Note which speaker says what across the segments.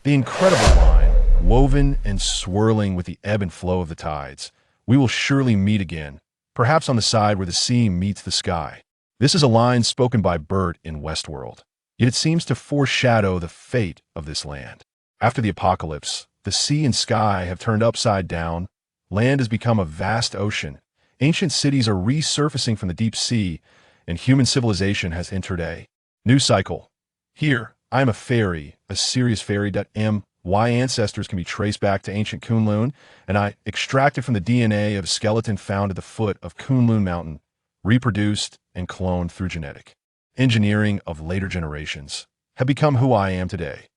Speaker 1: The incredible line, woven and swirling with the ebb and flow of the tides. We will surely meet again, perhaps on the side where the sea meets the sky. This is a line spoken by Bert in Westworld, yet it seems to foreshadow the fate of this land. After the apocalypse, the sea and sky have turned upside down, land has become a vast ocean, ancient cities are resurfacing from the deep sea, and human civilization has entered a new cycle. Here, I am a fairy, a serious fairy.My ancestors can be traced back to ancient Kunlun, and I extracted from the DNA of a skeleton found at the foot of Kunlun Mountain, reproduced and cloned through genetic engineering of later generations, have become who I am today.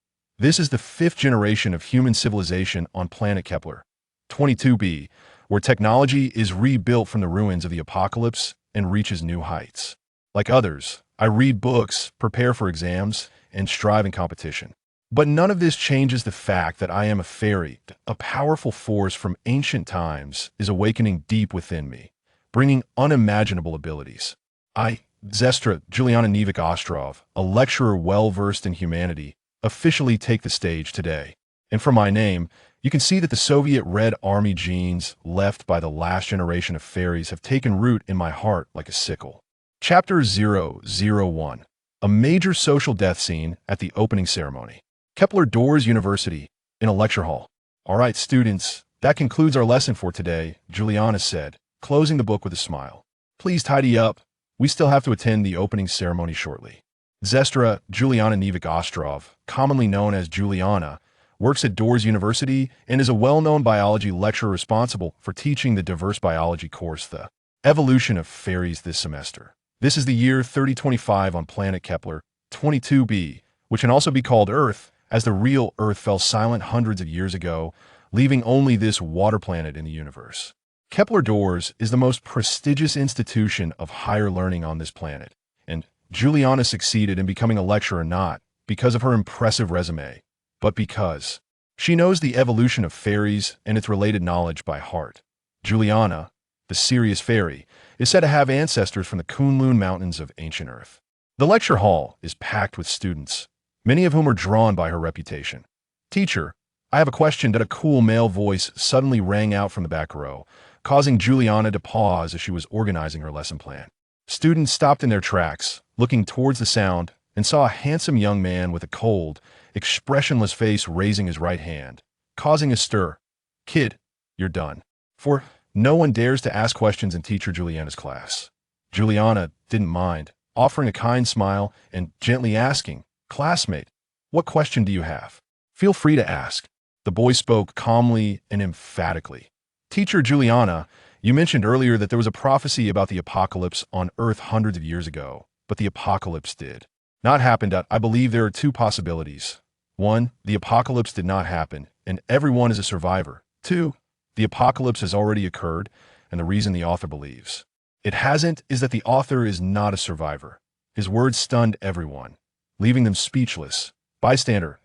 Speaker 1: This is the fifth generation of human civilization on planet Kepler, 22b, where technology is rebuilt from the ruins of the apocalypse and reaches new heights. Like others, I read books, prepare for exams, and strive in competition. But none of this changes the fact that I am a fairy. A powerful force from ancient times is awakening deep within me, bringing unimaginable abilities. Zestra Juliana Nevik-Ostrov, a lecturer well-versed in humanity, officially take the stage today. And from my name, you can see that the Soviet Red Army genes left by the last generation of fairies have taken root in my heart like a sickle. Chapter 001. A major social death scene at the opening ceremony. Kepler Doors University, in a lecture hall. All right, students, that concludes our lesson for today, Juliana said, closing the book with a smile. Please tidy up. We still have to attend the opening ceremony shortly. Zestra Juliana Nevik-Ostrov, commonly known as Juliana, works at Doors University and is a well-known biology lecturer responsible for teaching the diverse biology course, The Evolution of Fairies, this semester. This is the year 3025 on planet Kepler, 22b, which can also be called Earth, as the real Earth fell silent hundreds of years ago, leaving only this water planet in the universe. Kepler Doors is the most prestigious institution of higher learning on this planet, and Juliana succeeded in becoming a lecturer not because of her impressive resume, but because she knows the evolution of fairies and its related knowledge by heart. Juliana, the serious fairy, is said to have ancestors from the Kunlun Mountains of ancient Earth. The lecture hall is packed with students, many of whom are drawn by her reputation. Teacher, I have a question, that a cool male voice suddenly rang out from the back row, causing Juliana to pause as she was organizing her lesson plan. Students stopped in their tracks, looking towards the sound, and saw a handsome young man with a cold, expressionless face raising his right hand, causing a stir. Kid, you're done. For no one dares to ask questions in teacher Juliana's class. Juliana didn't mind, offering a kind smile and gently asking, classmate, what question do you have? Feel free to ask. The boy spoke calmly and emphatically. Teacher Juliana, you mentioned earlier that there was a prophecy about the apocalypse on Earth hundreds of years ago, but the apocalypse did not happen. I believe there are two possibilities. 1, the apocalypse did not happen, and everyone is a survivor. 2, the apocalypse has already occurred, and the reason the author believes it hasn't is that the author is not a survivor. His words stunned everyone, leaving them speechless. Bystander,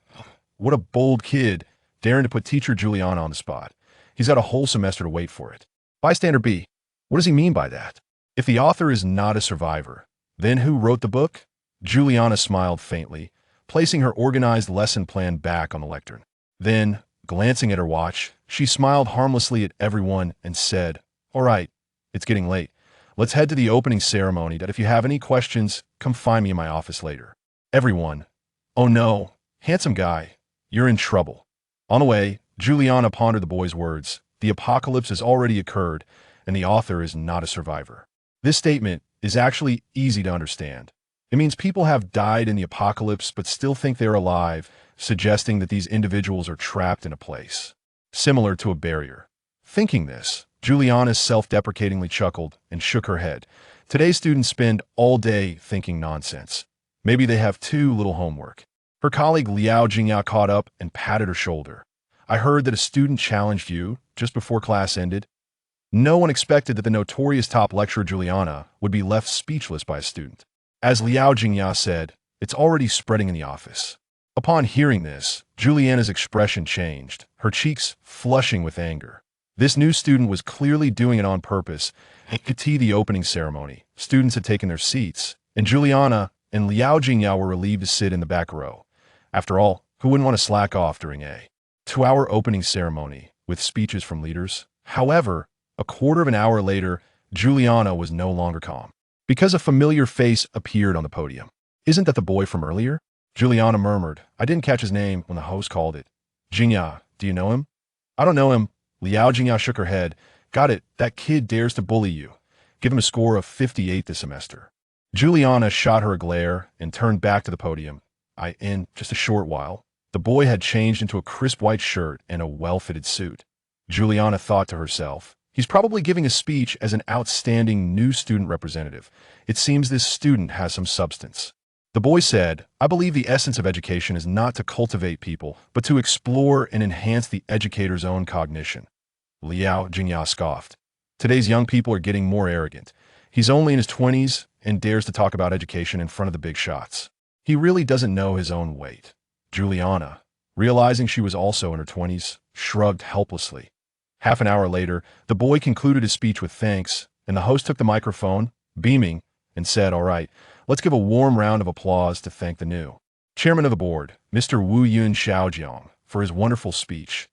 Speaker 1: what a bold kid, daring to put teacher Juliana on the spot. He's got a whole semester to wait for it. Bystander B, what does he mean by that? If the author is not a survivor, then who wrote the book? Juliana smiled faintly, placing her organized lesson plan back on the lectern. Then, glancing at her watch, she smiled harmlessly at everyone and said, all right, it's getting late. Let's head to the opening ceremony. That if you have any questions, come find me in my office later. Everyone, oh no, handsome guy, you're in trouble. On the way, Juliana pondered the boy's words. The apocalypse has already occurred, and the author is not a survivor. This statement is actually easy to understand. It means people have died in the apocalypse but still think they're alive, suggesting that these individuals are trapped in a place similar to a barrier. Thinking this, Juliana self-deprecatingly chuckled and shook her head. Today's students spend all day thinking nonsense. Maybe they have too little homework. Her colleague Liao Jingyao caught up and patted her shoulder. I heard that a student challenged you just before class ended. No one expected that the notorious top lecturer Juliana would be left speechless by a student. As Liao Jingya said, it's already spreading in the office. Upon hearing this, Juliana's expression changed, her cheeks flushing with anger. This new student was clearly doing it on purpose. At the opening ceremony, students had taken their seats, and Juliana and Liao Jingya were relieved to sit in the back row. After all, Who wouldn't want to slack off during a 2-hour opening ceremony with speeches from leaders? However, a quarter of an hour later, Juliana was no longer calm, because a familiar face appeared on the podium. "Isn't that the boy from earlier?" Juliana murmured. "I didn't catch his name when the host called it." "Jingya, do you know him?" "I don't know him." Liao Jingya shook her head. "Got it, that kid dares to bully you. Give him a score of 58 this semester." Juliana shot her a glare and turned back to the podium. In just a short while, the boy had changed into a crisp white shirt and a well-fitted suit. Juliana thought to herself, "He's probably giving a speech as an outstanding new student representative. It seems this student has some substance." The boy said, "I believe the essence of education is not to cultivate people, but to explore and enhance the educator's own cognition." Liao Jingya scoffed. "Today's young people are getting more arrogant. He's only in his 20s and dares to talk about education in front of the big shots. He really doesn't know his own weight." Juliana, realizing she was also in her 20s, shrugged helplessly. Half an hour later, the boy concluded his speech with thanks, and the host took the microphone, beaming, and said, "All right, let's give a warm round of applause to thank the new chairman of the board, Mr. Wu Yun Xiaojiang, for his wonderful speech."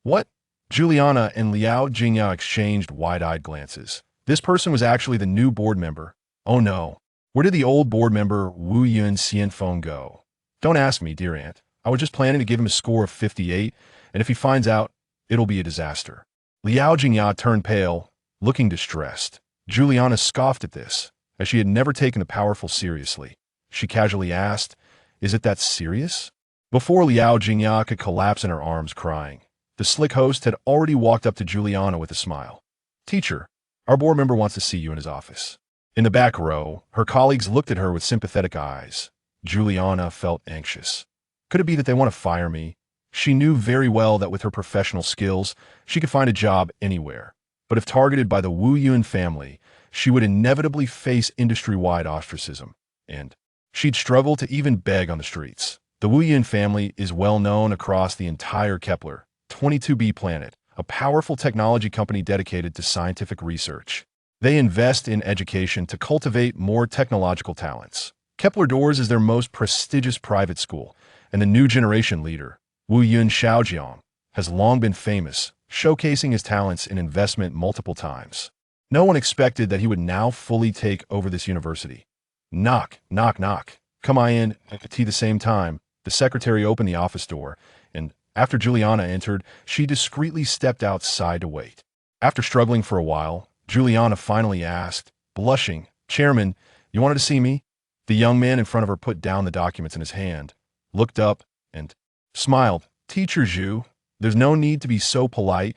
Speaker 1: "What?" Juliana and Liao Jingya exchanged wide-eyed glances. This person was actually the new board member. Oh no. Where did the old board member Wu Yun Xianfeng go? "Don't ask me, dear aunt. I was just planning to give him a score of 58, and if he finds out, it'll be a disaster." Liao Jingya turned pale, looking distressed. Juliana scoffed at this, as she had never taken the powerful seriously. She casually asked, "Is it that serious?" Before Liao Jingya could collapse in her arms crying, the slick host had already walked up to Juliana with a smile. "Teacher, our board member wants to see you in his office." In the back row, her colleagues looked at her with sympathetic eyes. Juliana felt anxious. Could it be that they want to fire me? She knew very well that with her professional skills, she could find a job anywhere. But if targeted by the Wu Yun family, she would inevitably face industry-wide ostracism, and she'd struggle to even beg on the streets. The Wu Yun family is well known across the entire Kepler 22b planet, a powerful technology company dedicated to scientific research. They invest in education to cultivate more technological talents. Kepler Doors is their most prestigious private school, and the new generation leader, Wu Yun Xiaojiang, has long been famous, showcasing his talents in investment multiple times. No one expected that he would now fully take over this university. Knock, knock, knock. "Come I in?" At the same time, the secretary opened the office door, and after Juliana entered, she discreetly stepped outside to wait. After struggling for a while, Juliana finally asked, blushing, "Chairman, you wanted to see me?" The young man in front of her put down the documents in his hand, looked up, and smiled. "Teacher Zhu, there's no need to be so polite.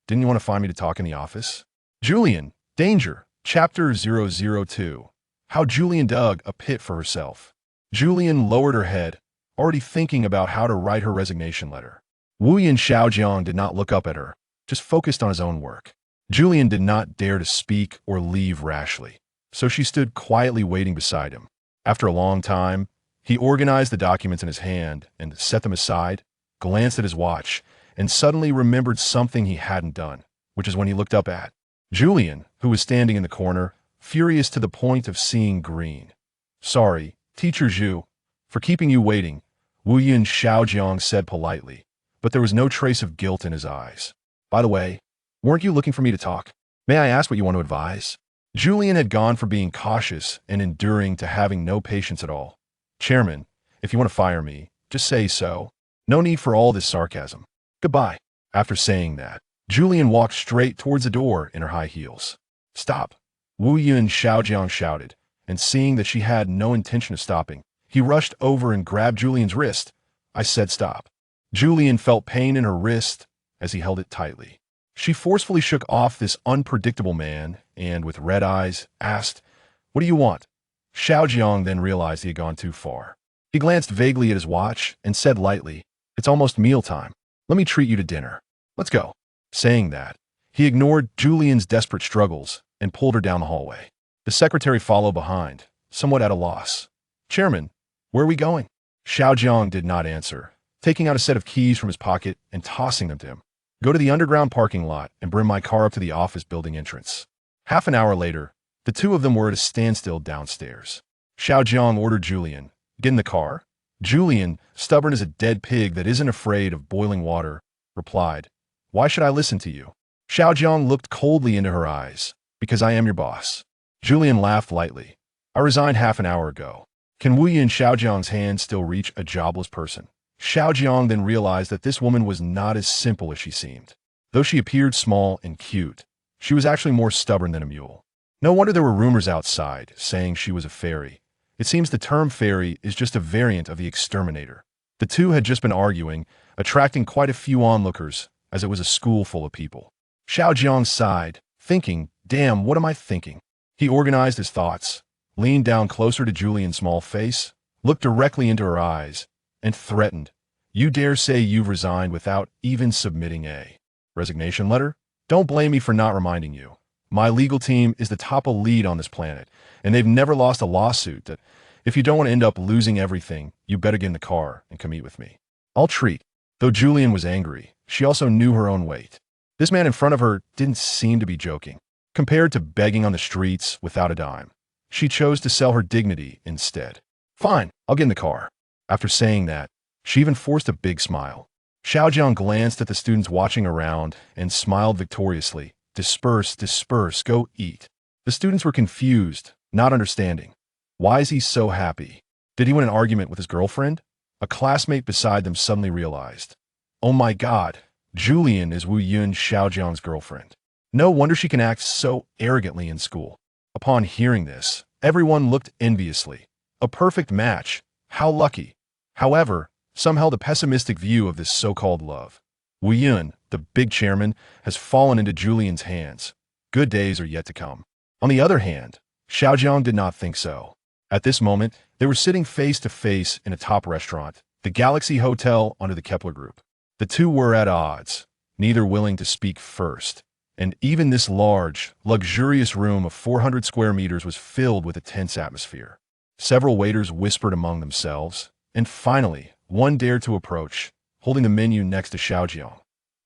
Speaker 1: Didn't you want to find me to talk in the office?" Julian, Danger, Chapter 002. How Julian dug a pit for herself. Julian lowered her head, already thinking about how to write her resignation letter. Wu Yun Xiaojiang did not look up at her, just focused on his own work. Julian did not dare to speak or leave rashly, so she stood quietly waiting beside him. After a long time, he organized the documents in his hand and set them aside, glanced at his watch, and suddenly remembered something he hadn't done, which is when he looked up at Julian, who was standing in the corner, furious to the point of seeing green. "Sorry, Teacher Zhu, for keeping you waiting," Wu Yun Xiaojiang said politely, but there was no trace of guilt in his eyes. "By the way, weren't you looking for me to talk? May I ask what you want to advise?" Julian had gone from being cautious and enduring to having no patience at all. "Chairman, if you want to fire me, just say so. No need for all this sarcasm. Goodbye." After saying that, Julian walked straight towards the door in her high heels. "Stop!" Wu Yun Xiaojiang shouted, and seeing that she had no intention of stopping, he rushed over and grabbed Julian's wrist. "I said stop." Julian felt pain in her wrist as he held it tightly. She forcefully shook off this unpredictable man and, with red eyes, asked, "What do you want?" Xiaojiang then realized he had gone too far. He glanced vaguely at his watch and said lightly, "It's almost mealtime. Let me treat you to dinner. Let's go." Saying that, he ignored Julian's desperate struggles and pulled her down the hallway. The secretary followed behind, somewhat at a loss. "Chairman, where are we going?" Xiaojiang did not answer, taking out a set of keys from his pocket and tossing them to him. "Go to the underground parking lot and bring my car up to the office building entrance." Half an hour later, the two of them were at a standstill downstairs. Xiaojiang ordered Julian, "Get in the car. Julian, stubborn as a dead pig that isn't afraid of boiling water, replied, "Why should I listen to you?" Xiaojiang looked coldly into her eyes. "Because I am your boss." Julian laughed lightly. "I resigned half an hour ago." Can Wu Yin Xiaojiang's hand still reach a jobless person? Xiaojiang then realized that this woman was not as simple as she seemed. Though she appeared small and cute, she was actually more stubborn than a mule. No wonder there were rumors outside saying she was a fairy. It seems the term fairy is just a variant of the exterminator. The two had just been arguing, attracting quite a few onlookers, as it was a school full of people. Xiaojiang sighed, thinking, "Damn, what am I thinking?" He organized his thoughts, leaned down closer to Julian's small face, looked directly into her eyes, and threatened, "You dare say you've resigned without even submitting a resignation letter? Don't blame me for not reminding you. My legal team is the top elite on this planet, and they've never lost a lawsuit that, if you don't want to end up losing everything, you better get in the car and come meet with me. I'll treat." Though Julian was angry, she also knew her own weight. This man in front of her didn't seem to be joking. Compared to begging on the streets without a dime, she chose to sell her dignity instead. "Fine, I'll get in the car." After saying that, she even forced a big smile. Xiaojiang glanced at the students watching around and smiled victoriously. "Disperse, disperse, go eat." The students were confused, not understanding. Why is he so happy? Did he win an argument with his girlfriend? A classmate beside them suddenly realized, "Oh my God, Julian is Wu Yun Xiaojiang's girlfriend. No wonder she can act so arrogantly in school." Upon hearing this, everyone looked enviously. A perfect match. How lucky. However, some held a pessimistic view of this so-called love. Wu Yun, the big chairman, has fallen into Julian's hands. Good days are yet to come. On the other hand, Xiaojiang did not think so. At this moment, they were sitting face to face in a top restaurant, the Galaxy Hotel under the Kepler Group. The two were at odds, neither willing to speak first. And even this large, luxurious room of 400 square meters was filled with a tense atmosphere. Several waiters whispered among themselves, and finally, one dared to approach, holding the menu next to Xiaojiang.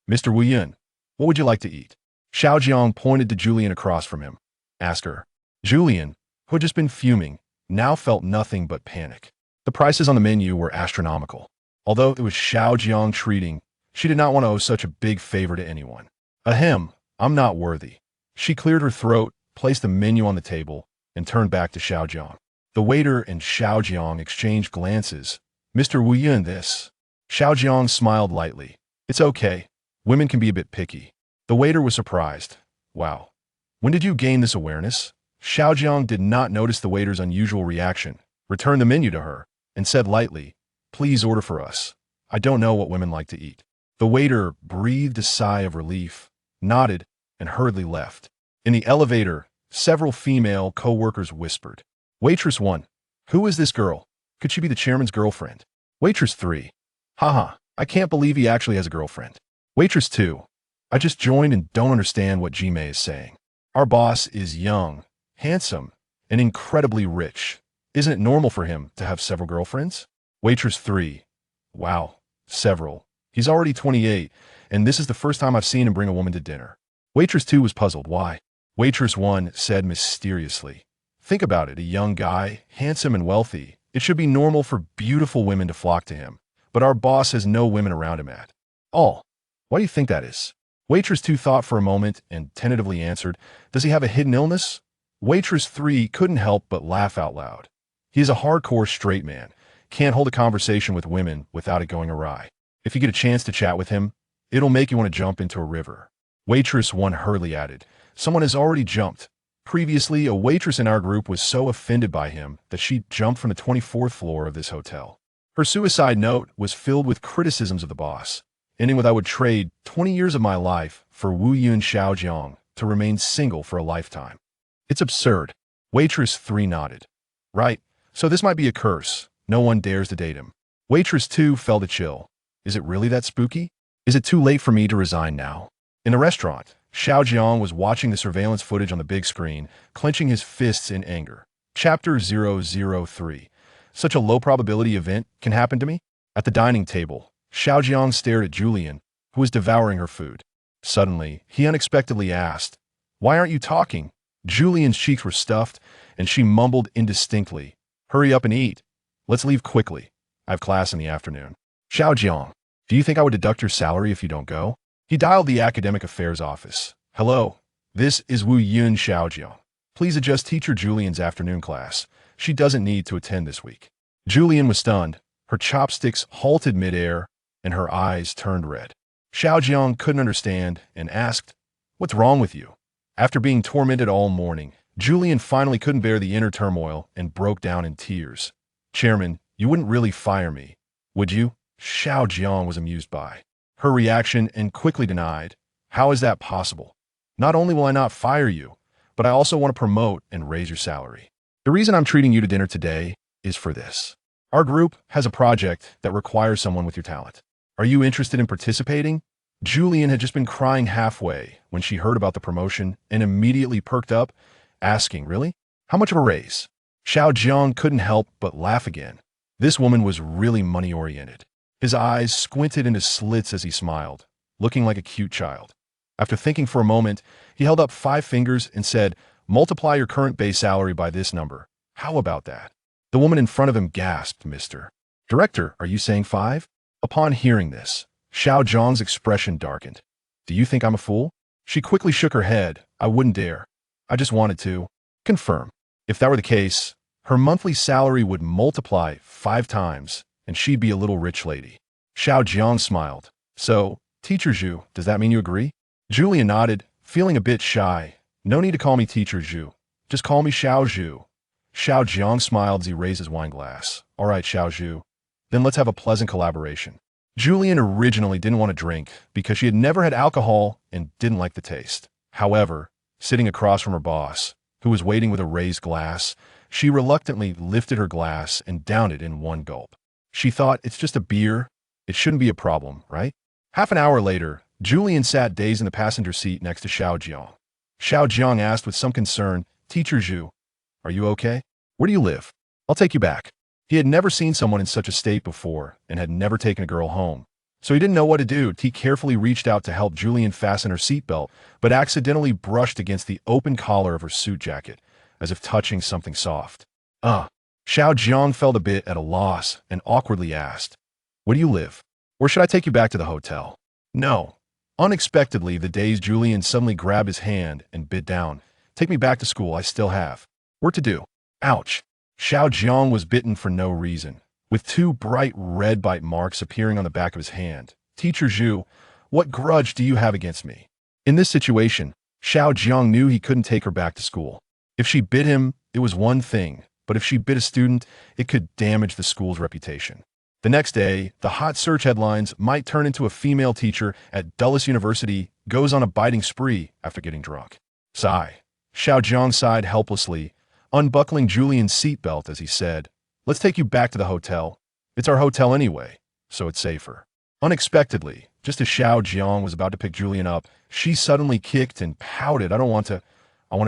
Speaker 1: "Mr. Wu Yun, what would you like to eat?" Xiaojiang pointed to Julian across from him. "Ask her." Julian, who had just been fuming, now felt nothing but panic. The prices on the menu were astronomical. Although it was Xiaojiang treating, she did not want to owe such a big favor to anyone. "Ahem, I'm not worthy." She cleared her throat, placed the menu on the table, and turned back to Xiaojiang. The waiter and Xiaojiang exchanged glances. "Mr. Wu Yun, this." Xiaojiang smiled lightly. "It's okay. Women can be a bit picky." The waiter was surprised. "Wow. When did you gain this awareness?" Xiaojiang did not notice the waiter's unusual reaction, returned the menu to her, and said lightly, "Please order for us. I don't know what women like to eat." The waiter breathed a sigh of relief, nodded, and hurriedly left. In the elevator, several female co-workers whispered, "Waitress 1, who is this girl? Could she be the chairman's girlfriend?" Waitress 3, "Haha, I can't believe he actually has a girlfriend." Waitress 2, "I just joined and don't understand what Ji-Mei is saying. Our boss is young, handsome, and incredibly rich. Isn't it normal for him to have several girlfriends?" Waitress 3, "Wow, several. He's already 28, and this is the first time I've seen him bring a woman to dinner." Waitress 2 was puzzled. "Why?" Waitress 1 said mysteriously, "Think about it, a young guy, handsome and wealthy. It should be normal for beautiful women to flock to him, but our boss has no women around him at all. Why do you think that is?" Waitress 2 thought for a moment and tentatively answered, "Does he have a hidden illness?" Waitress 3 couldn't help but laugh out loud. "He is a hardcore straight man, can't hold a conversation with women without it going awry. If you get a chance to chat with him, it'll make you want to jump into a river." Waitress 1 hurriedly added, "Someone has already jumped. Previously, a waitress in our group was so offended by him that she jumped from the 24th floor of this hotel. Her suicide note was filled with criticisms of the boss, ending with, 'I would trade 20 years of my life for Wu Yun Xiaojiang to remain single for a lifetime.' It's absurd." Waitress 3 nodded. "Right, so this might be a curse. No one dares to date him." Waitress 2 felt a chill. "Is it really that spooky? Is it too late for me to resign now?" In the restaurant, Xiaojiang was watching the surveillance footage on the big screen, clenching his fists in anger. Chapter 003. Such a low-probability event can happen to me? At the dining table, Xiaojiang stared at Julian, who was devouring her food. Suddenly, he unexpectedly asked, "Why aren't you talking?" Julian's cheeks were stuffed, and she mumbled indistinctly, "Hurry up and eat. Let's leave quickly. I have class in the afternoon. Xiao Jiang, do you think I would deduct your salary if you don't go? He dialed the academic affairs office. Hello, this is Wu Yun Xiao Jiang. Please adjust teacher Julian's afternoon class. She doesn't need to attend this week. Julian was stunned. Her chopsticks halted midair, and her eyes turned red. Xiao Jiang couldn't understand and asked, "What's wrong with you?" After being tormented all morning, Julian finally couldn't bear the inner turmoil and broke down in tears. "Chairman, you wouldn't really fire me, would you?" Xiao Jiang was amused by her reaction and quickly denied. "How is that possible? Not only will I not fire you, but I also want to promote and raise your salary. The reason I'm treating you to dinner today is for this. Our group has a project that requires someone with your talent. Are you interested in participating?" Julian had just been crying halfway when she heard about the promotion and immediately perked up, asking, "Really? How much of a raise?" Xiao Jiang couldn't help but laugh again. This woman was really money-oriented. His eyes squinted into slits as he smiled, looking like a cute child. After thinking for a moment, he held up 5 fingers and said, "Multiply your current base salary by this number. How about that?" The woman in front of him gasped, "Mr. Director, are you saying 5? Upon hearing this, Xiao Jiang's expression darkened. "Do you think I'm a fool?" She quickly shook her head. "I wouldn't dare. I just wanted to confirm. If that were the case, her monthly salary would multiply 5 times, and she'd be a little rich lady." Xiao Jiang smiled. "So, Teacher Zhu, does that mean you agree?" Julian nodded, feeling a bit shy. "No need to call me Teacher Zhu. Just call me Xiao Zhu." Xiao Jiang smiled as he raised his wine glass. "All right, Xiao Zhu. Then let's have a pleasant collaboration." Julian originally didn't want to drink because she had never had alcohol and didn't like the taste. However, sitting across from her boss, who was waiting with a raised glass, she reluctantly lifted her glass and downed it in one gulp. She thought, it's just a beer. It shouldn't be a problem, right? Half an hour later, Julian sat dazed in the passenger seat next to Xiao Jiang. Xiao Jiang asked with some concern, "Teacher Zhu, are you okay? Where do you live? I'll take you back." He had never seen someone in such a state before and had never taken a girl home. So he didn't know what to do. He carefully reached out to help Julian fasten her seatbelt, but accidentally brushed against the open collar of her suit jacket, as if touching something soft. Xiao Jiang felt a bit at a loss and awkwardly asked, "Where do you live? Or should I take you back to the hotel?" "No." Unexpectedly, the dazed Julian suddenly grabbed his hand and bit down. "Take me back to school. I still have work to do." Ouch. Xiao Jiang was bitten for no reason, with 2 bright red bite marks appearing on the back of his hand. "Teacher Zhu, what grudge do you have against me?" In this situation, Xiao Jiang knew he couldn't take her back to school. If she bit him, it was one thing, but if she bit a student, it could damage the school's reputation. The next day, the hot search headlines might turn into a female teacher at Dulles University goes on a biting spree after getting drunk. Sigh. Xiao Jiang sighed helplessly, unbuckling Julian's seatbelt as he said, "Let's take you back to the hotel. It's our hotel anyway, so it's safer." Unexpectedly, just as Xiao Jiang was about to pick Julian up, she suddenly kicked and pouted. I want to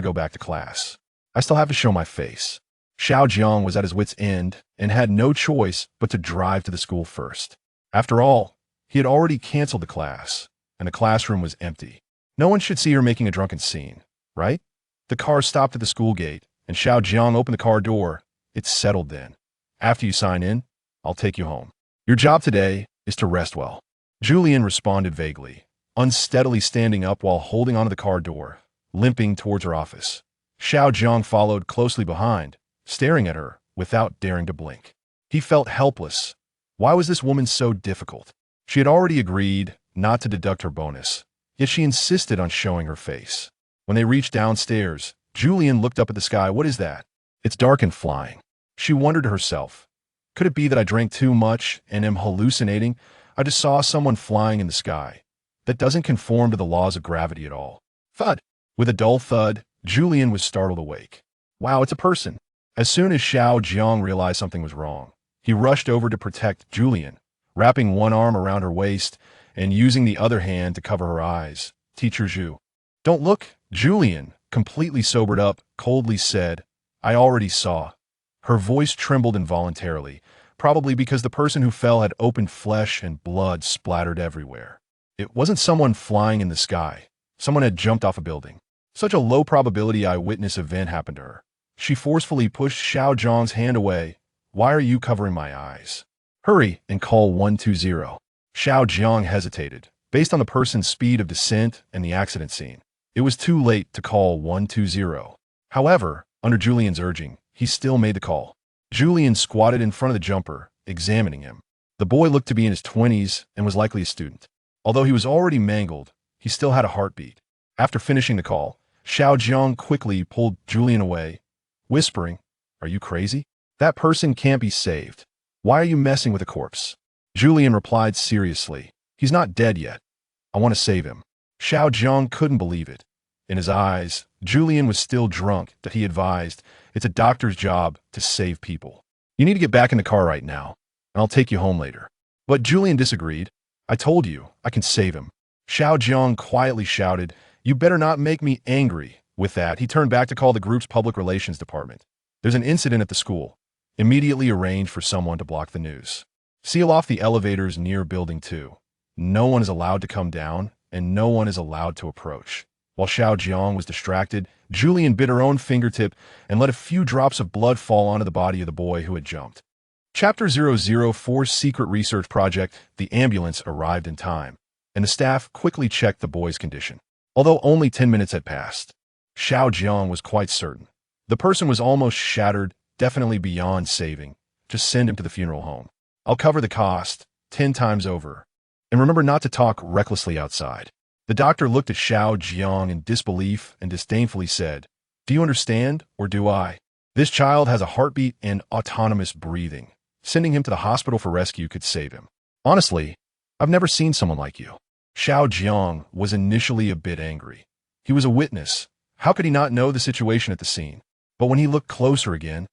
Speaker 1: go back to class. I still have to show my face." Xiao Jiang was at his wit's end and had no choice but to drive to the school first. After all, he had already canceled the class, and the classroom was empty. No one should see her making a drunken scene, right? The car stopped at the school gate, and Xiao Jiang opened the car door. "It's settled then. After you sign in, I'll take you home. Your job today is to rest well." Julian responded vaguely, unsteadily standing up while holding onto the car door, limping towards her office. Xiao Jiang followed closely behind, staring at her without daring to blink. He felt helpless. Why was this woman so difficult? She had already agreed not to deduct her bonus, yet she insisted on showing her face. When they reached downstairs, Julian looked up at the sky. "What is that?" "It's dark and flying." She wondered to herself, could it be that I drank too much and am hallucinating? I just saw someone flying in the sky. That doesn't conform to the laws of gravity at all. Thud! With a dull thud, Julian was startled awake. Wow, it's a person. As soon as Xiao Jiang realized something was wrong, he rushed over to protect Julian, wrapping one arm around her waist and using the other hand to cover her eyes. "Teacher Zhu." "Don't look." Julian, completely sobered up, coldly said, "I already saw." Her voice trembled involuntarily, probably because the person who fell had open flesh and blood splattered everywhere. It wasn't someone flying in the sky. Someone had jumped off a building. Such a low probability eyewitness event happened to her. She forcefully pushed Xiao Jiang's hand away. "Why are you covering my eyes?" Hurry and call 120. Xiao Jiang hesitated. Based on the person's speed of descent and the accident scene, it was too late to call 120. However, under Julian's urging, he still made the call. Julian squatted in front of the jumper, examining him. The boy looked to be in his 20s and was likely a student. Although he was already mangled, he still had a heartbeat. After finishing the call, Xiao Jiang quickly pulled Julian away, whispering, "Are you crazy? That person can't be saved. Why are you messing with a corpse?" Julian replied seriously, "He's not dead yet. I want to save him." Xiao Jiang couldn't believe it. In his eyes, Julian was still drunk that he advised, "It's a doctor's job to save people. You need to get back in the car right now, and I'll take you home later." But Julian disagreed. "I told you, I can save him." Xiao Jiang quietly shouted, "You better not make me angry." With that, he turned back to call the group's public relations department. "There's an incident at the school. Immediately arrange for someone to block the news. Seal off the elevators near Building 2. No one is allowed to come down, and no one is allowed to approach." While Xiao Jiang was distracted, Julian bit her own fingertip and let a few drops of blood fall onto the body of the boy who had jumped. Chapter 004 Secret Research Project. The ambulance arrived in time, and the staff quickly checked the boy's condition. Although only 10 minutes had passed, Xiao Jiang was quite certain. The person was almost shattered, definitely beyond saving. Just send him to the funeral home. I'll cover the cost 10 times over. And remember not to talk recklessly outside. The doctor looked at Xiao Jiang in disbelief and disdainfully said, "Do you understand, or do I? This child has a heartbeat and autonomous breathing. Sending him to the hospital for rescue could save him. Honestly, I've never seen someone like you." Xiao Jiang was initially a bit angry. He was a witness. How could he not know the situation at the scene? But when he looked closer again,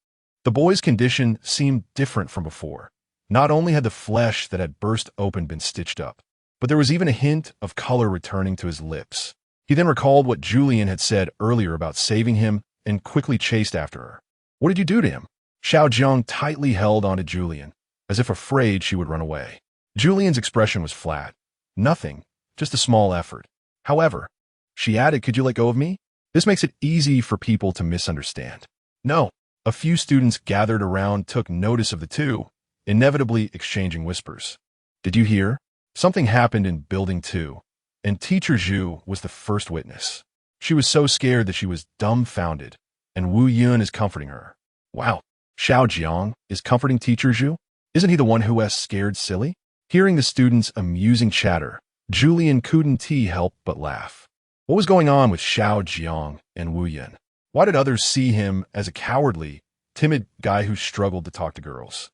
Speaker 1: the boy's condition seemed different from before. Not only had the flesh that had burst open been stitched up, but there was even a hint of color returning to his lips. He then recalled what Julian had said earlier about saving him and quickly chased after her. "What did you do to him?" Xiao Jiang tightly held onto Julian, as if afraid she would run away. Julian's expression was flat. "Nothing, just a small effort." However, she added, "Could you let go of me? This makes it easy for people to misunderstand." "No." A few students gathered around took notice of the two, inevitably exchanging whispers. "Did you hear? Something happened in Building 2, and Teacher Zhu was the first witness. She was so scared that she was dumbfounded, and Wu Yun is comforting her." "Wow, Xiao Jiang is comforting Teacher Zhu? Isn't he the one who was scared silly?" Hearing the students' amusing chatter, Julian couldn't help but laugh. What was going on with Xiao Jiang and Wu Yun? Why did others see him as a cowardly, timid guy who struggled to talk to girls?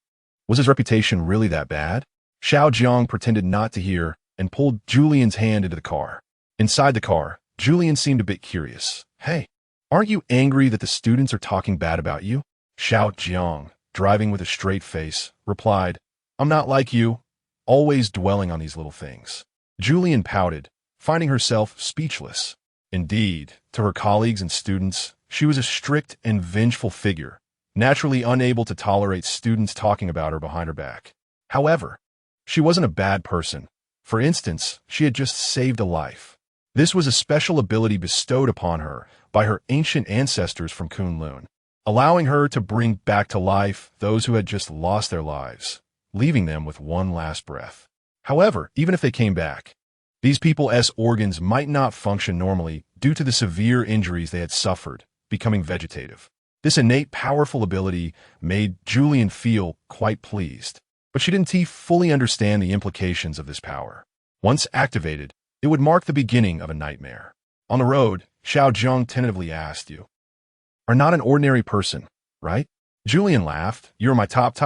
Speaker 1: Was his reputation really that bad? Xiao Jiang pretended not to hear and pulled Julian's hand into the car. Inside the car, Julian seemed a bit curious. "Hey, aren't you angry that the students are talking bad about you?" Xiao Jiang, driving with a straight face, replied, "I'm not like you, always dwelling on these little things." Julian pouted, finding herself speechless. Indeed, to her colleagues and students, she was a strict and vengeful figure, naturally unable to tolerate students talking about her behind her back. However, she wasn't a bad person. For instance, she had just saved a life. This was a special ability bestowed upon her by her ancient ancestors from Kunlun, allowing her to bring back to life those who had just lost their lives, leaving them with one last breath. However, even if they came back, these people's organs might not function normally due to the severe injuries they had suffered, becoming vegetative. This innate powerful ability made Julian feel quite pleased. But she didn't fully understand the implications of this power. Once activated, it would mark the beginning of a nightmare. On the road, Xiao Jiang tentatively asked, "You are not an ordinary person, right?" Julian laughed. "You're my top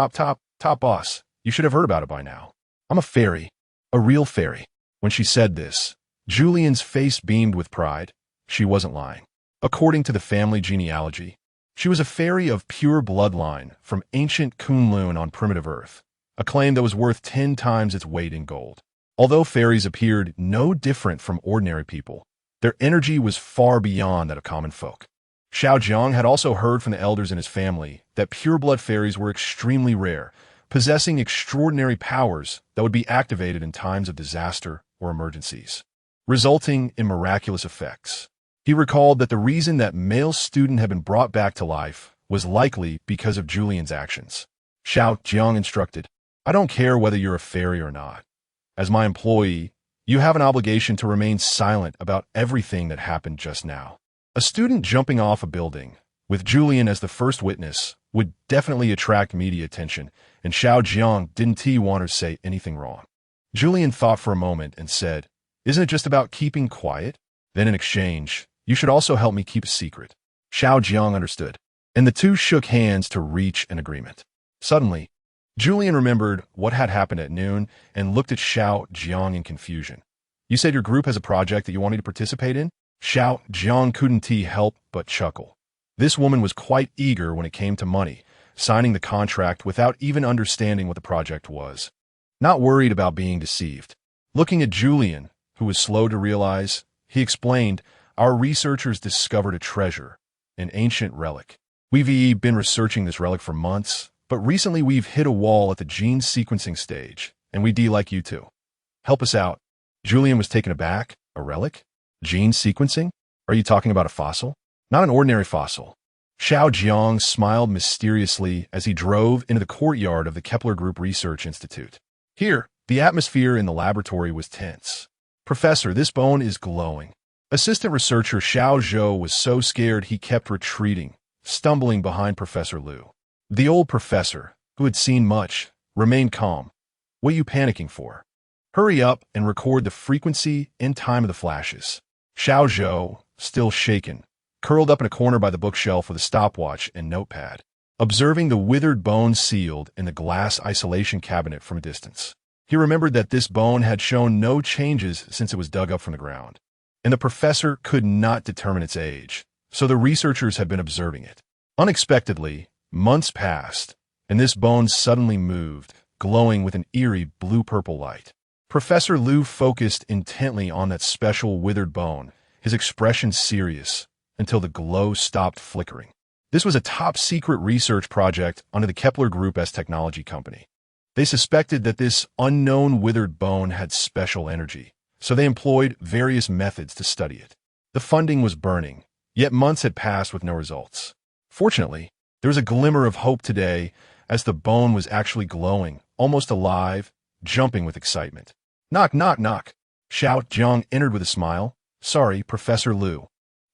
Speaker 1: boss. You should have heard about it by now. I'm a fairy, a real fairy." When she said this, Julian's face beamed with pride. She wasn't lying. According to the family genealogy, she was a fairy of pure bloodline from ancient Kunlun on primitive Earth, a claim that was worth 10 times its weight in gold. Although fairies appeared no different from ordinary people, their energy was far beyond that of common folk. Xiao Jiang had also heard from the elders in his family that pure-blood fairies were extremely rare, possessing extraordinary powers that would be activated in times of disaster or emergencies, resulting in miraculous effects. He recalled that the reason that male student had been brought back to life was likely because of Julian's actions. Xiao Jiang instructed, I don't care whether you're a fairy or not. As my employee, you have an obligation to remain silent about everything that happened just now. A student jumping off a building, with Julian as the first witness, would definitely attract media attention, and Xiao Jiang didn't want to say anything wrong. Julian thought for a moment and said, "Isn't it just about keeping quiet? Then in exchange, you should also help me keep a secret." Xiao Jiang understood, and the two shook hands to reach an agreement. Suddenly, Julian remembered what had happened at noon and looked at Xiao Jiang in confusion. "You said your group has a project that you wanted to participate in?" Xiao Jiang couldn't help but chuckle. This woman was quite eager when it came to money, signing the contract without even understanding what the project was. Not worried about being deceived. Looking at Julian, who was slow to realize, he explained, "Our researchers discovered a treasure, an ancient relic. We've been researching this relic for months, but recently we've hit a wall at the gene sequencing stage, and we'd like you to help us out." Julian was taken aback. "A relic? Gene sequencing? Are you talking about a fossil?" "Not an ordinary fossil." Xiao Jiang smiled mysteriously as he drove into the courtyard of the Kepler Group Research Institute. Here, the atmosphere in the laboratory was tense. "Professor, this bone is glowing." Assistant researcher Xiao Zhou was so scared he kept retreating, stumbling behind Professor Liu. The old professor, who had seen much, remained calm. "What are you panicking for? Hurry up and record the frequency and time of the flashes." Xiao Zhou, still shaken, curled up in a corner by the bookshelf with a stopwatch and notepad, observing the withered bone sealed in the glass isolation cabinet from a distance. He remembered that this bone had shown no changes since it was dug up from the ground, and the professor could not determine its age, so the researchers had been observing it. Unexpectedly, months passed, and this bone suddenly moved, glowing with an eerie blue-purple light. Professor Liu focused intently on that special withered bone, his expression serious, until the glow stopped flickering. This was a top-secret research project under the Kepler Group S technology company. They suspected that this unknown withered bone had special energy, so they employed various methods to study it. The funding was burning, yet months had passed with no results. Fortunately, there was a glimmer of hope today as the bone was actually glowing, almost alive, jumping with excitement. "Knock, knock, knock." Xiao Jiang entered with a smile. "Sorry, Professor Liu,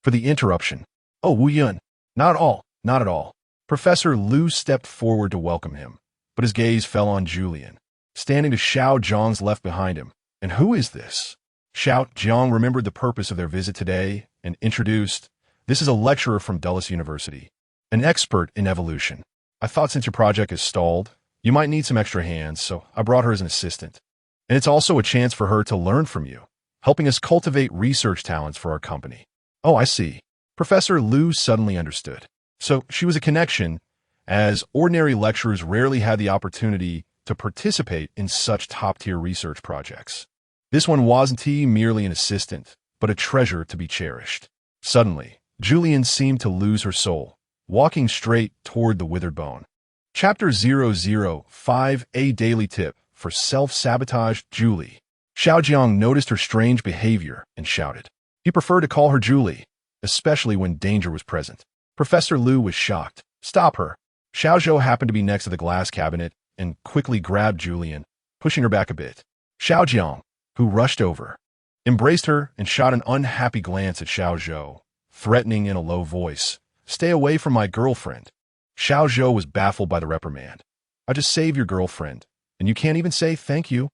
Speaker 1: for the interruption." "Oh, Wu Yun." "Not at all." Professor Liu stepped forward to welcome him, but his gaze fell on Julian, standing to Xiao Jiang's left behind him. "And who is this?" Xiao Jiang remembered the purpose of their visit today and introduced, "This is a lecturer from Dulles University, an expert in evolution. I thought since your project is stalled, you might need some extra hands, so I brought her as an assistant. And it's also a chance for her to learn from you, helping us cultivate research talents for our company." "Oh, I see." Professor Liu suddenly understood. So she was a connection, as ordinary lecturers rarely had the opportunity to participate in such top-tier research projects. This one wasn't merely an assistant, but a treasure to be cherished. Suddenly, Julian seemed to lose her soul, walking straight toward the withered bone. Chapter 005, A Daily Tip for Self-Sabotage Julie. Xiao Jiang noticed her strange behavior and shouted. He preferred to call her Julie, especially when danger was present. Professor Liu was shocked. "Stop her." Xiao Zhou happened to be next to the glass cabinet and quickly grabbed Julian, pushing her back a bit. Xiao Jiang, who rushed over, embraced her and shot an unhappy glance at Xiao Zhou, threatening in a low voice, "Stay away from my girlfriend." Xiao Zhou was baffled by the reprimand. "I just saved your girlfriend, and you can't even say thank you."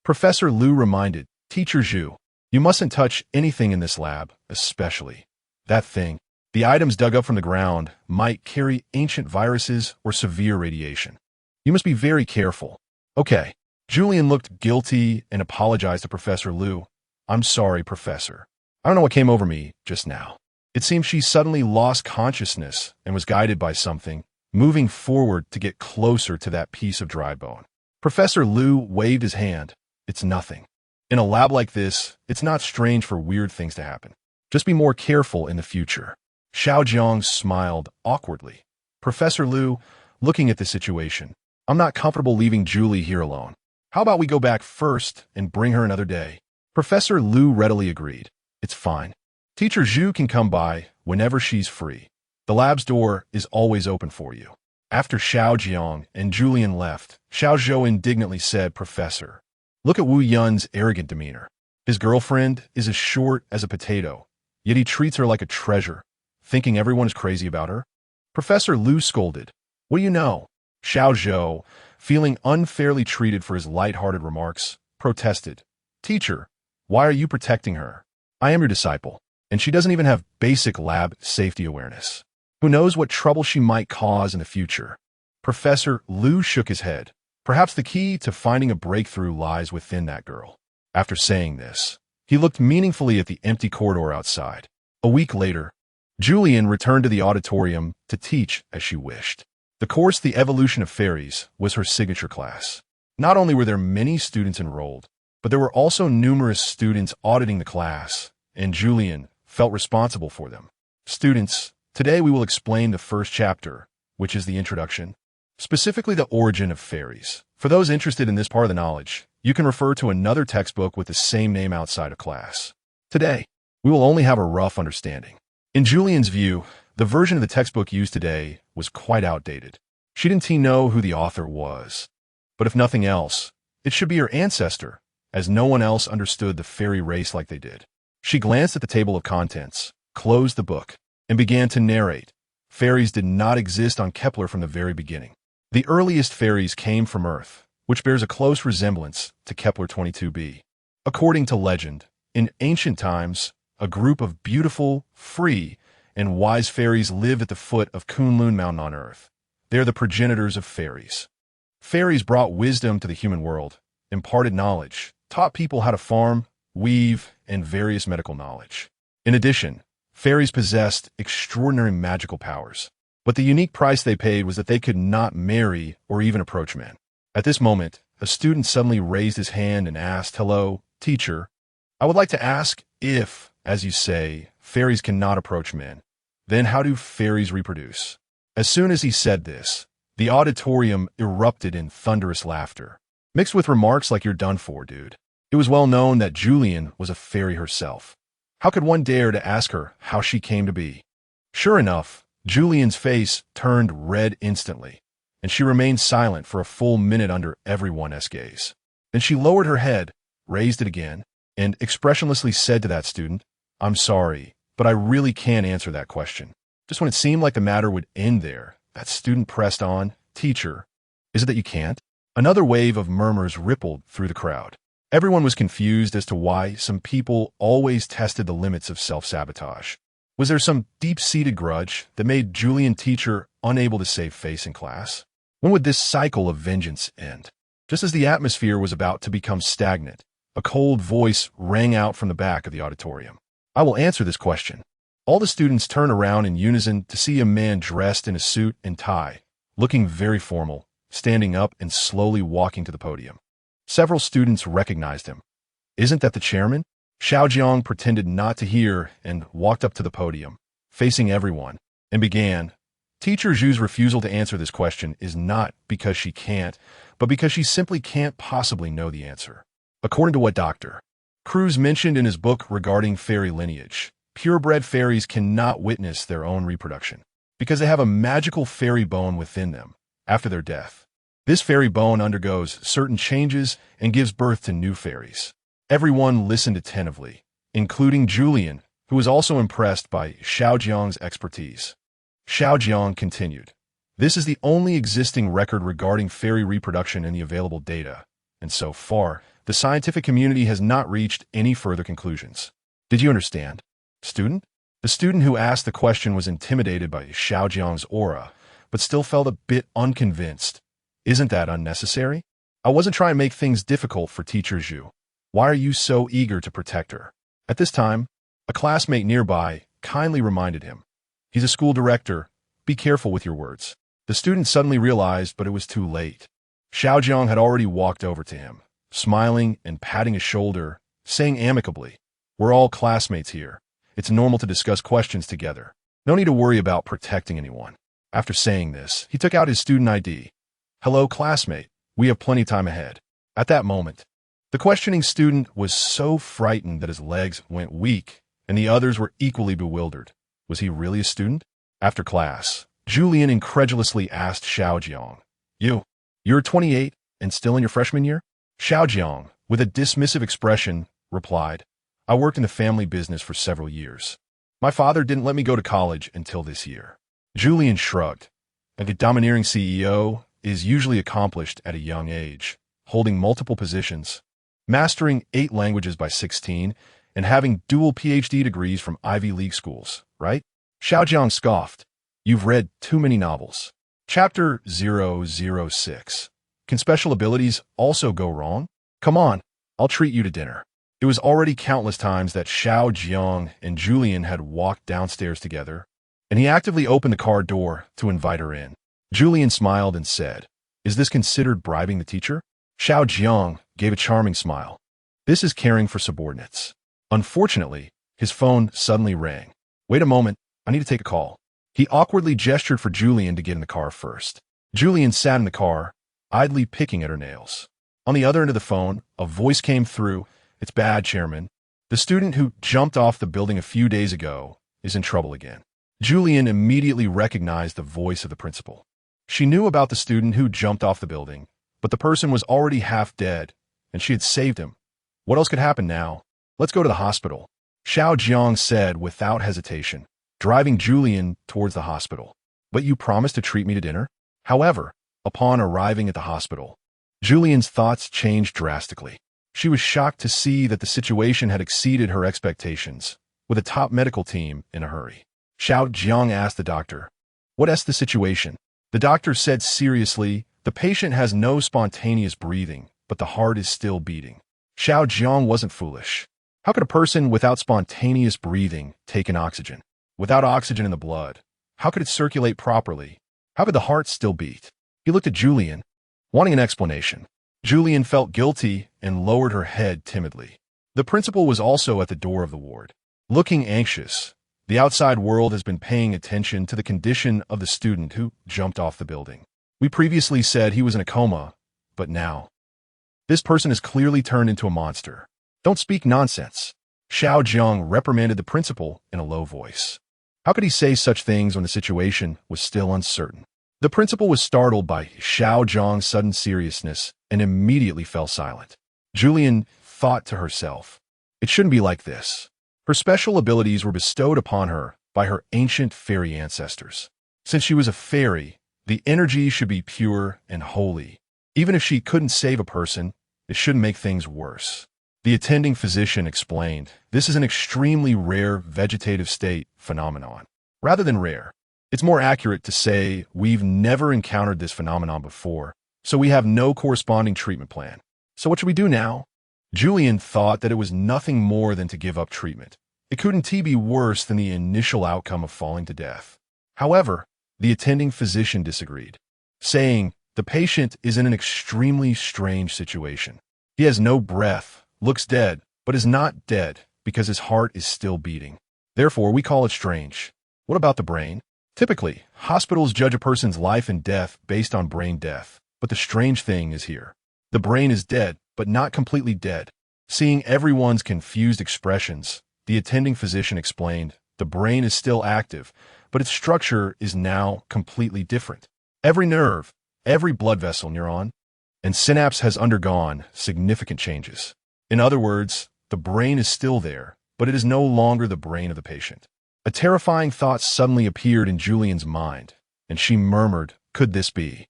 Speaker 1: Professor Liu reminded, "Teacher Zhu, you mustn't touch anything in this lab, especially that thing. The items dug up from the ground might carry ancient viruses or severe radiation. You must be very careful." "Okay." Julian looked guilty and apologized to Professor Liu. "I'm sorry, Professor. I don't know what came over me just now." It seemed she suddenly lost consciousness and was guided by something, moving forward to get closer to that piece of dry bone. Professor Liu waved his hand. "It's nothing. In a lab like this, it's not strange for weird things to happen. Just be more careful in the future." Xiao Jiang smiled awkwardly. "Professor Liu, looking at the situation, I'm not comfortable leaving Julie here alone. How about we go back first and bring her another day?" Professor Liu readily agreed. "It's fine. Teacher Zhu can come by whenever she's free. The lab's door is always open for you." After Xiao Jiang and Julian left, Xiao Zhou indignantly said, "Professor, look at Wu Yun's arrogant demeanor. His girlfriend is as short as a potato, yet he treats her like a treasure, thinking everyone is crazy about her." Professor Lu scolded. "What do you know?" Xiao Zhou, feeling unfairly treated for his light-hearted remarks, protested. "Teacher, why are you protecting her? I am your disciple, and she doesn't even have basic lab safety awareness. Who knows what trouble she might cause in the future?" Professor Lu shook his head. Perhaps the key to finding a breakthrough lies within that girl. After saying this, he looked meaningfully at the empty corridor outside. A week later, Julian returned to the auditorium to teach as she wished. The course, The Evolution of Fairies, was her signature class. Not only were there many students enrolled, but there were also numerous students auditing the class, and Julian felt responsible for them. "Students, today we will explain the first chapter, which is the introduction, specifically the origin of fairies. For those interested in this part of the knowledge, you can refer to another textbook with the same name outside of class. Today, we will only have a rough understanding." In Julian's view, the version of the textbook used today was quite outdated. She didn't know who the author was. But if nothing else, it should be her ancestor, as no one else understood the fairy race like they did. She glanced at the table of contents, closed the book, and began to narrate. Fairies did not exist on Kepler from the very beginning. The earliest fairies came from Earth, which bears a close resemblance to Kepler 22b. According to legend, in ancient times, a group of beautiful, free, and wise fairies lived at the foot of Kunlun Mountain on Earth. They are the progenitors of fairies. Fairies brought wisdom to the human world, imparted knowledge, taught people how to farm, weave, and various medical knowledge. In addition, fairies possessed extraordinary magical powers. But the unique price they paid was that they could not marry or even approach men. At this moment, a student suddenly raised his hand and asked, "Hello, teacher. I would like to ask if, as you say, fairies cannot approach men, then how do fairies reproduce?" As soon as he said this, the auditorium erupted in thunderous laughter, mixed with remarks like, "You're done for, dude." It was well known that Julian was a fairy herself. How could one dare to ask her how she came to be? Sure enough, Julian's face turned red instantly, and she remained silent for a full minute under everyone's gaze. Then she lowered her head, raised it again, and expressionlessly said to that student, "I'm sorry, but I really can't answer that question." Just when it seemed like the matter would end there, that student pressed on, "Teacher, is it that you can't?" Another wave of murmurs rippled through the crowd. Everyone was confused as to why some people always tested the limits of self-sabotage. Was there some deep-seated grudge that made Julian teacher unable to save face in class? When would this cycle of vengeance end? Just as the atmosphere was about to become stagnant, a cold voice rang out from the back of the auditorium. "I will answer this question." All the students turned around in unison to see a man dressed in a suit and tie, looking very formal, standing up and slowly walking to the podium. Several students recognized him. "Isn't that the chairman?" Xiao Jiang pretended not to hear and walked up to the podium, facing everyone, and began, "Teacher Zhu's refusal to answer this question is not because she can't, but because she simply can't possibly know the answer. According to what Dr. Cruz mentioned in his book regarding fairy lineage, purebred fairies cannot witness their own reproduction because they have a magical fairy bone within them after their death. This fairy bone undergoes certain changes and gives birth to new fairies." Everyone listened attentively, including Julian, who was also impressed by Xiao Jiang's expertise. Xiao Jiang continued, "This is the only existing record regarding fairy reproduction in the available data, and so far, the scientific community has not reached any further conclusions. Did you understand, student?" The student who asked the question was intimidated by Xiao Jiang's aura, but still felt a bit unconvinced. "Isn't that unnecessary? I wasn't trying to make things difficult for Teacher Zhu. Why are you so eager to protect her?" At this time, a classmate nearby kindly reminded him, "He's a school director. Be careful with your words." The student suddenly realized, but it was too late. Xiao Jiang had already walked over to him, smiling and patting his shoulder, saying amicably, "We're all classmates here. It's normal to discuss questions together. No need to worry about protecting anyone." After saying this, he took out his student ID. "Hello, classmate. We have plenty of time ahead." At that moment, the questioning student was so frightened that his legs went weak, and the others were equally bewildered. Was he really a student? After class, Julian incredulously asked Xiao Jiang. You're 28 and still in your freshman year? Xiao Jiang, with a dismissive expression, replied, I worked in the family business for several years. My father didn't let me go to college until this year. Julian shrugged. A domineering CEO is usually accomplished at a young age, holding multiple positions, mastering 8 languages by 16, and having dual PhD degrees from Ivy League schools, right? Xiao Jiang scoffed. You've read too many novels. Chapter 006. Can special abilities also go wrong? Come on, I'll treat you to dinner. It was already countless times that Xiao Jiang and Julian had walked downstairs together, and he actively opened the car door to invite her in. Julian smiled and said, Is this considered bribing the teacher? Xiao Jiang gave a charming smile. This is caring for subordinates. Unfortunately, his phone suddenly rang. Wait a moment, I need to take a call. He awkwardly gestured for Julian to get in the car first. Julian sat in the car, idly picking at her nails. On the other end of the phone, a voice came through. It's bad, Chairman. The student who jumped off the building a few days ago is in trouble again. Julian immediately recognized the voice of the principal. She knew about the student who jumped off the building, but the person was already half dead, and she had saved him. What else could happen now? Let's go to the hospital, Xiao Jiang said without hesitation, driving Julian towards the hospital. But you promised to treat me to dinner? However, upon arriving at the hospital, Julian's thoughts changed drastically. She was shocked to see that the situation had exceeded her expectations, with a top medical team in a hurry. Xiao Jiang asked the doctor, What's the situation? The doctor said seriously, the patient has no spontaneous breathing, but the heart is still beating. Xiao Jiang wasn't foolish. How could a person without spontaneous breathing take in oxygen? Without oxygen in the blood, how could it circulate properly? How could the heart still beat? He looked at Julian, wanting an explanation. Julian felt guilty and lowered her head timidly. The principal was also at the door of the ward, looking anxious. The outside world has been paying attention to the condition of the student who jumped off the building. We previously said he was in a coma, but now, this person has clearly turned into a monster. Don't speak nonsense. Xiao Jiang reprimanded the principal in a low voice. How could he say such things when the situation was still uncertain? The principal was startled by Xiao Jiang's sudden seriousness and immediately fell silent. Julian thought to herself, it shouldn't be like this. Her special abilities were bestowed upon her by her ancient fairy ancestors. Since she was a fairy, the energy should be pure and holy. Even if she couldn't save a person, it shouldn't make things worse. The attending physician explained, this is an extremely rare vegetative state phenomenon. Rather than rare, it's more accurate to say we've never encountered this phenomenon before, so we have no corresponding treatment plan. So what should we do now? Julian thought that it was nothing more than to give up treatment. It couldn't be worse than the initial outcome of falling to death. However, the attending physician disagreed, saying the patient is in an extremely strange situation. He has no breath, looks dead, but is not dead because his heart is still beating. Therefore, we call it strange. What about the brain? Typically, hospitals judge a person's life and death based on brain death, but the strange thing is here. The brain is dead, but not completely dead. Seeing everyone's confused expressions, the attending physician explained, the brain is still active, but its structure is now completely different. Every nerve, every blood vessel neuron, and synapse has undergone significant changes. In other words, the brain is still there, but it is no longer the brain of the patient. A terrifying thought suddenly appeared in Julian's mind, and she murmured, could this be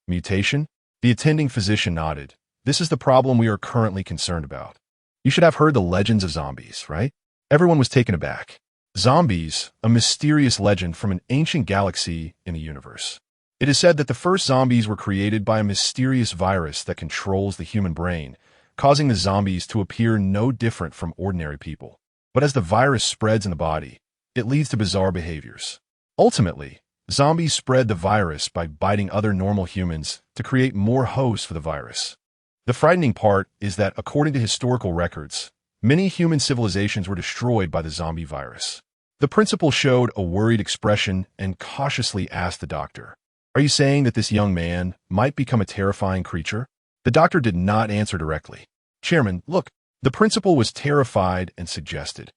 Speaker 1: mutation? The attending physician nodded. This is the problem we are currently concerned about. You should have heard the legends of zombies, right? Everyone was taken aback. Zombies, a mysterious legend from an ancient galaxy in the universe. It is said that the first zombies were created by a mysterious virus that controls the human brain, causing the zombies to appear no different from ordinary people. But as the virus spreads in the body, it leads to bizarre behaviors. Ultimately, zombies spread the virus by biting other normal humans to create more hosts for the virus. The frightening part is that, according to historical records, many human civilizations were destroyed by the zombie virus. The principal showed a worried expression and cautiously asked the doctor, Are you saying that this young man might become a terrifying creature? The doctor did not answer directly. Chairman, look, the principal was terrified and suggested,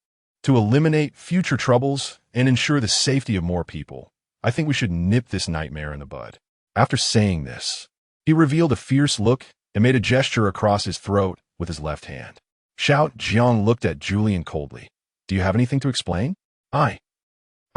Speaker 1: to eliminate future troubles and ensure the safety of more people, I think we should nip this nightmare in the bud. After saying this, he revealed a fierce look and made a gesture across his throat with his left hand. Xiao Jiang looked at Julian coldly. Do you have anything to explain? I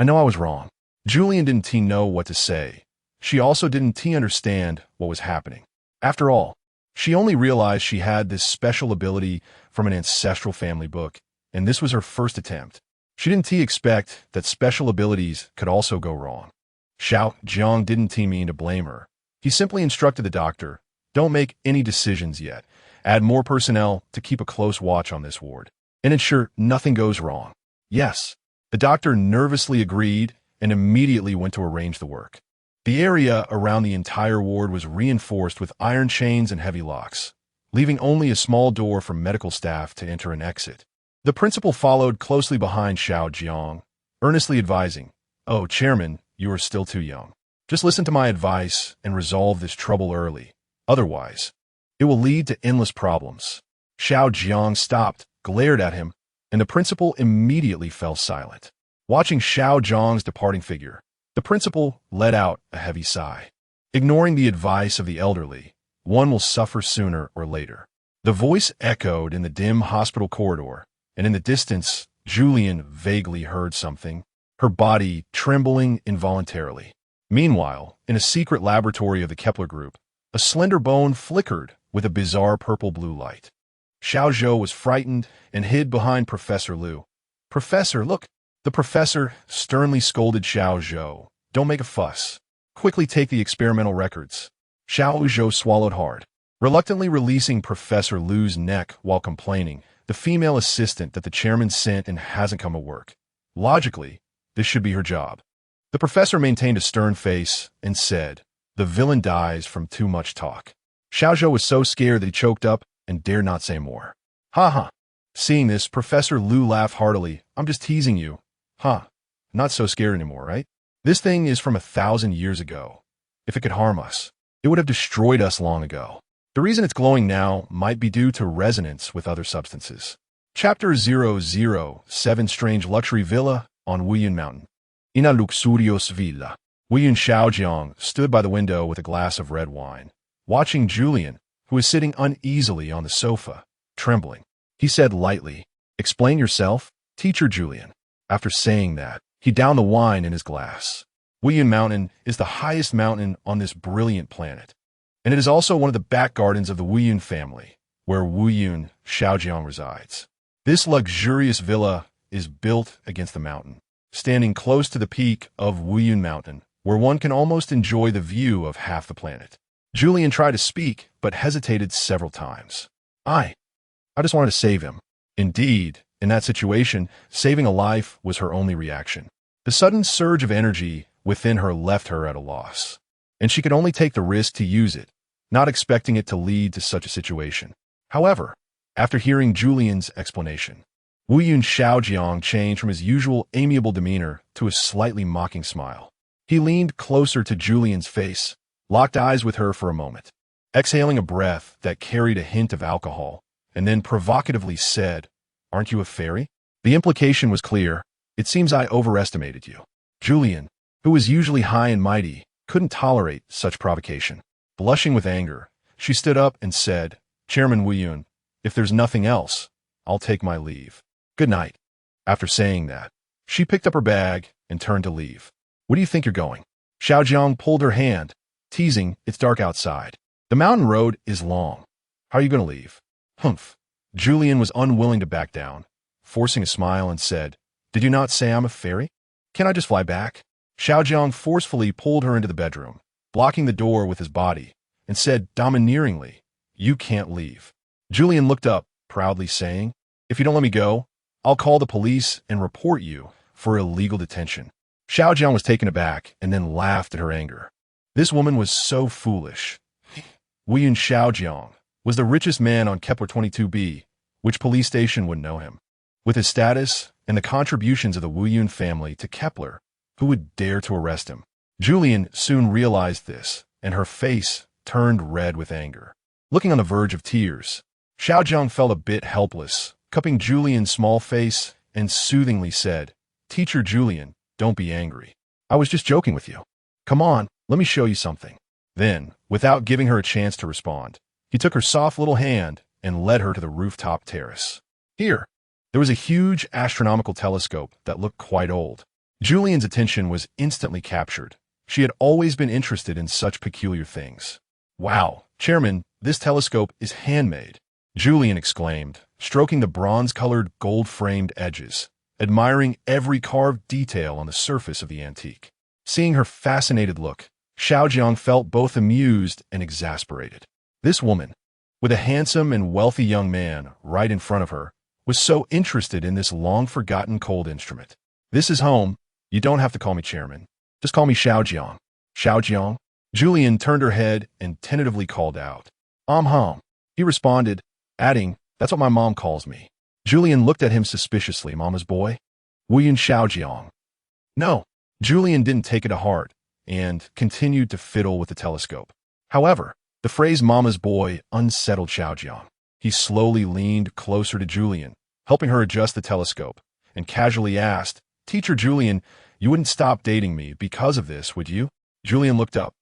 Speaker 1: know I was wrong. Julian didn't know what to say. She also didn't understand what was happening. After all, she only realized she had this special ability from an ancestral family book, and this was her first attempt. She didn't expect that special abilities could also go wrong. Xiao Jiang didn't mean to blame her. He simply instructed the doctor, don't make any decisions yet. Add more personnel to keep a close watch on this ward and ensure nothing goes wrong. Yes, the doctor nervously agreed and immediately went to arrange the work. The area around the entire ward was reinforced with iron chains and heavy locks, leaving only a small door for medical staff to enter and exit. The principal followed closely behind Xiao Jiang, earnestly advising, "Oh, Chairman, you are still too young. Just listen to my advice and resolve this trouble early. Otherwise, it will lead to endless problems." Xiao Jiang stopped, glared at him, and the principal immediately fell silent. Watching Xiao Jiang's departing figure, the principal let out a heavy sigh. Ignoring the advice of the elderly, one will suffer sooner or later. The voice echoed in the dim hospital corridor, and in the distance, Julian vaguely heard something, her body trembling involuntarily. Meanwhile, in a secret laboratory of the Kepler group, a slender bone flickered with a bizarre purple-blue light. Xiao Zhou was frightened and hid behind Professor Liu. "Professor, look!" The professor sternly scolded Xiao Zhou. "Don't make a fuss. Quickly take the experimental records." Xiao Zhou swallowed hard, reluctantly releasing Professor Liu's neck while complaining, the female assistant that the chairman sent and hasn't come to work. Logically, this should be her job. The professor maintained a stern face and said, "The villain dies from too much talk." Xiao Zhou was so scared that he choked up and dared not say more. "Ha ha." Seeing this, Professor Liu laughed heartily. "I'm just teasing you. Huh. Not so scared anymore, right? This thing is from 1,000 years ago. If it could harm us, it would have destroyed us long ago. The reason it's glowing now might be due to resonance with other substances." Chapter 007 Strange Luxury Villa on Wuyun Mountain. Una luxurious villa. Wuyun Xiaojiang stood by the window with a glass of red wine, watching Julian, who was sitting uneasily on the sofa, trembling. He said lightly, "Explain yourself, Teacher Julian." After saying that, he downed the wine in his glass. Wuyun Mountain is the highest mountain on this brilliant planet, and it is also one of the back gardens of the Wuyun family, where Wuyun Xiaojiang resides. This luxurious villa is built against the mountain, standing close to the peak of Wuyun Mountain, where one can almost enjoy the view of half the planet. Julian tried to speak, but hesitated several times. I just wanted to save him. Indeed, in that situation, saving a life was her only reaction. The sudden surge of energy within her left her at a loss, and she could only take the risk to use it, not expecting it to lead to such a situation. However, after hearing Julian's explanation, Wuyun Xiaojiang changed from his usual amiable demeanor to a slightly mocking smile. He leaned closer to Julian's face, locked eyes with her for a moment, exhaling a breath that carried a hint of alcohol, and then provocatively said, "Aren't you a fairy?" The implication was clear. "It seems I overestimated you." Julian, who was usually high and mighty, couldn't tolerate such provocation. Blushing with anger, she stood up and said, "Chairman Wuyun, if there's nothing else, I'll take my leave. Good night." After saying that, she picked up her bag and turned to leave. "Where do you think you're going?" Xiaojiang pulled her hand, teasing, "It's dark outside. The mountain road is long. How are you going to leave?" "Humph." Julian was unwilling to back down, forcing a smile and said, "Did you not say I'm a fairy? Can't I just fly back?" Xiaojiang forcefully pulled her into the bedroom, blocking the door with his body, and said domineeringly, "You can't leave." Julian looked up, proudly saying, "If you don't let me go, I'll call the police and report you for illegal detention." Xiaojiang was taken aback and then laughed at her anger. This woman was so foolish. Wuyun Xiaojiang was the richest man on Kepler 22b, which police station would know him. With his status and the contributions of the Wuyun family to Kepler, who would dare to arrest him? Julian soon realized this, and her face turned red with anger. Looking on the verge of tears, Xiaojiang felt a bit helpless, cupping Julian's small face and soothingly said, "Teacher Julian, don't be angry. I was just joking with you. Come on, let me show you something. Then, without giving her a chance to respond, he took her soft little hand and led her to the rooftop terrace. Here, there was a huge astronomical telescope that looked quite old. Julian's attention was instantly captured. She had always been interested in such peculiar things. Wow, Chairman, this telescope is handmade, Julian exclaimed, stroking the bronze-colored gold-framed edges, admiring every carved detail on the surface of the antique. Seeing her fascinated look, Xiaojiang felt both amused and exasperated. This woman, with a handsome and wealthy young man right in front of her, was so interested in this long-forgotten cold instrument. This is home. You don't have to call me Chairman. Just call me Xiaojiang. Xiaojiang? Julian turned her head and tentatively called out. Home. He responded, adding, that's what my mom calls me. Julian looked at him suspiciously. Mama's boy? Wuyun Xiaojiang. No. Julian didn't take it to heart and continued to fiddle with the telescope. However, the phrase mama's boy unsettled Xiaojiang. He slowly leaned closer to Julian, helping her adjust the telescope, and casually asked, Teacher Julian, you wouldn't stop dating me because of this, would you? Julian looked up,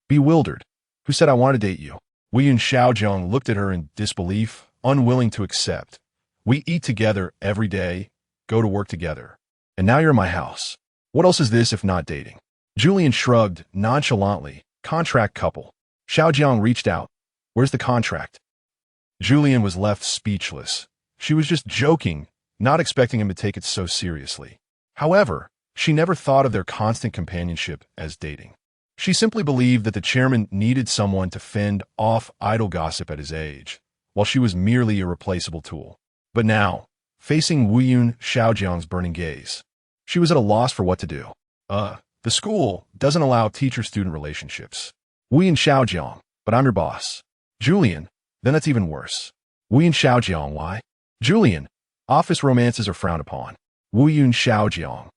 Speaker 1: bewildered. Who said I wanted to date you? Wuyun Xiaojiang looked at her in disbelief, unwilling to accept. We eat together every day, go to work together. And now you're in my house. What else is this if not dating? Julian shrugged nonchalantly. Contract couple. Xiaojiang reached out. Where's the contract? Julian was left speechless. She was just joking, not expecting him to take it so seriously. However, she never thought of their constant companionship as dating. She simply believed that the chairman needed someone to fend off idle gossip at his age, while she was merely a replaceable tool. But now, facing Wuyun Xiaojiang's burning gaze, she was at a loss for what to do. The school doesn't allow teacher-student relationships. Wuyun Xiaojiang, but I'm your boss. Julian, then that's even worse. Wuyun Xiaojiang, why? Julian, office romances are frowned upon. Wuyun Xiaojiang.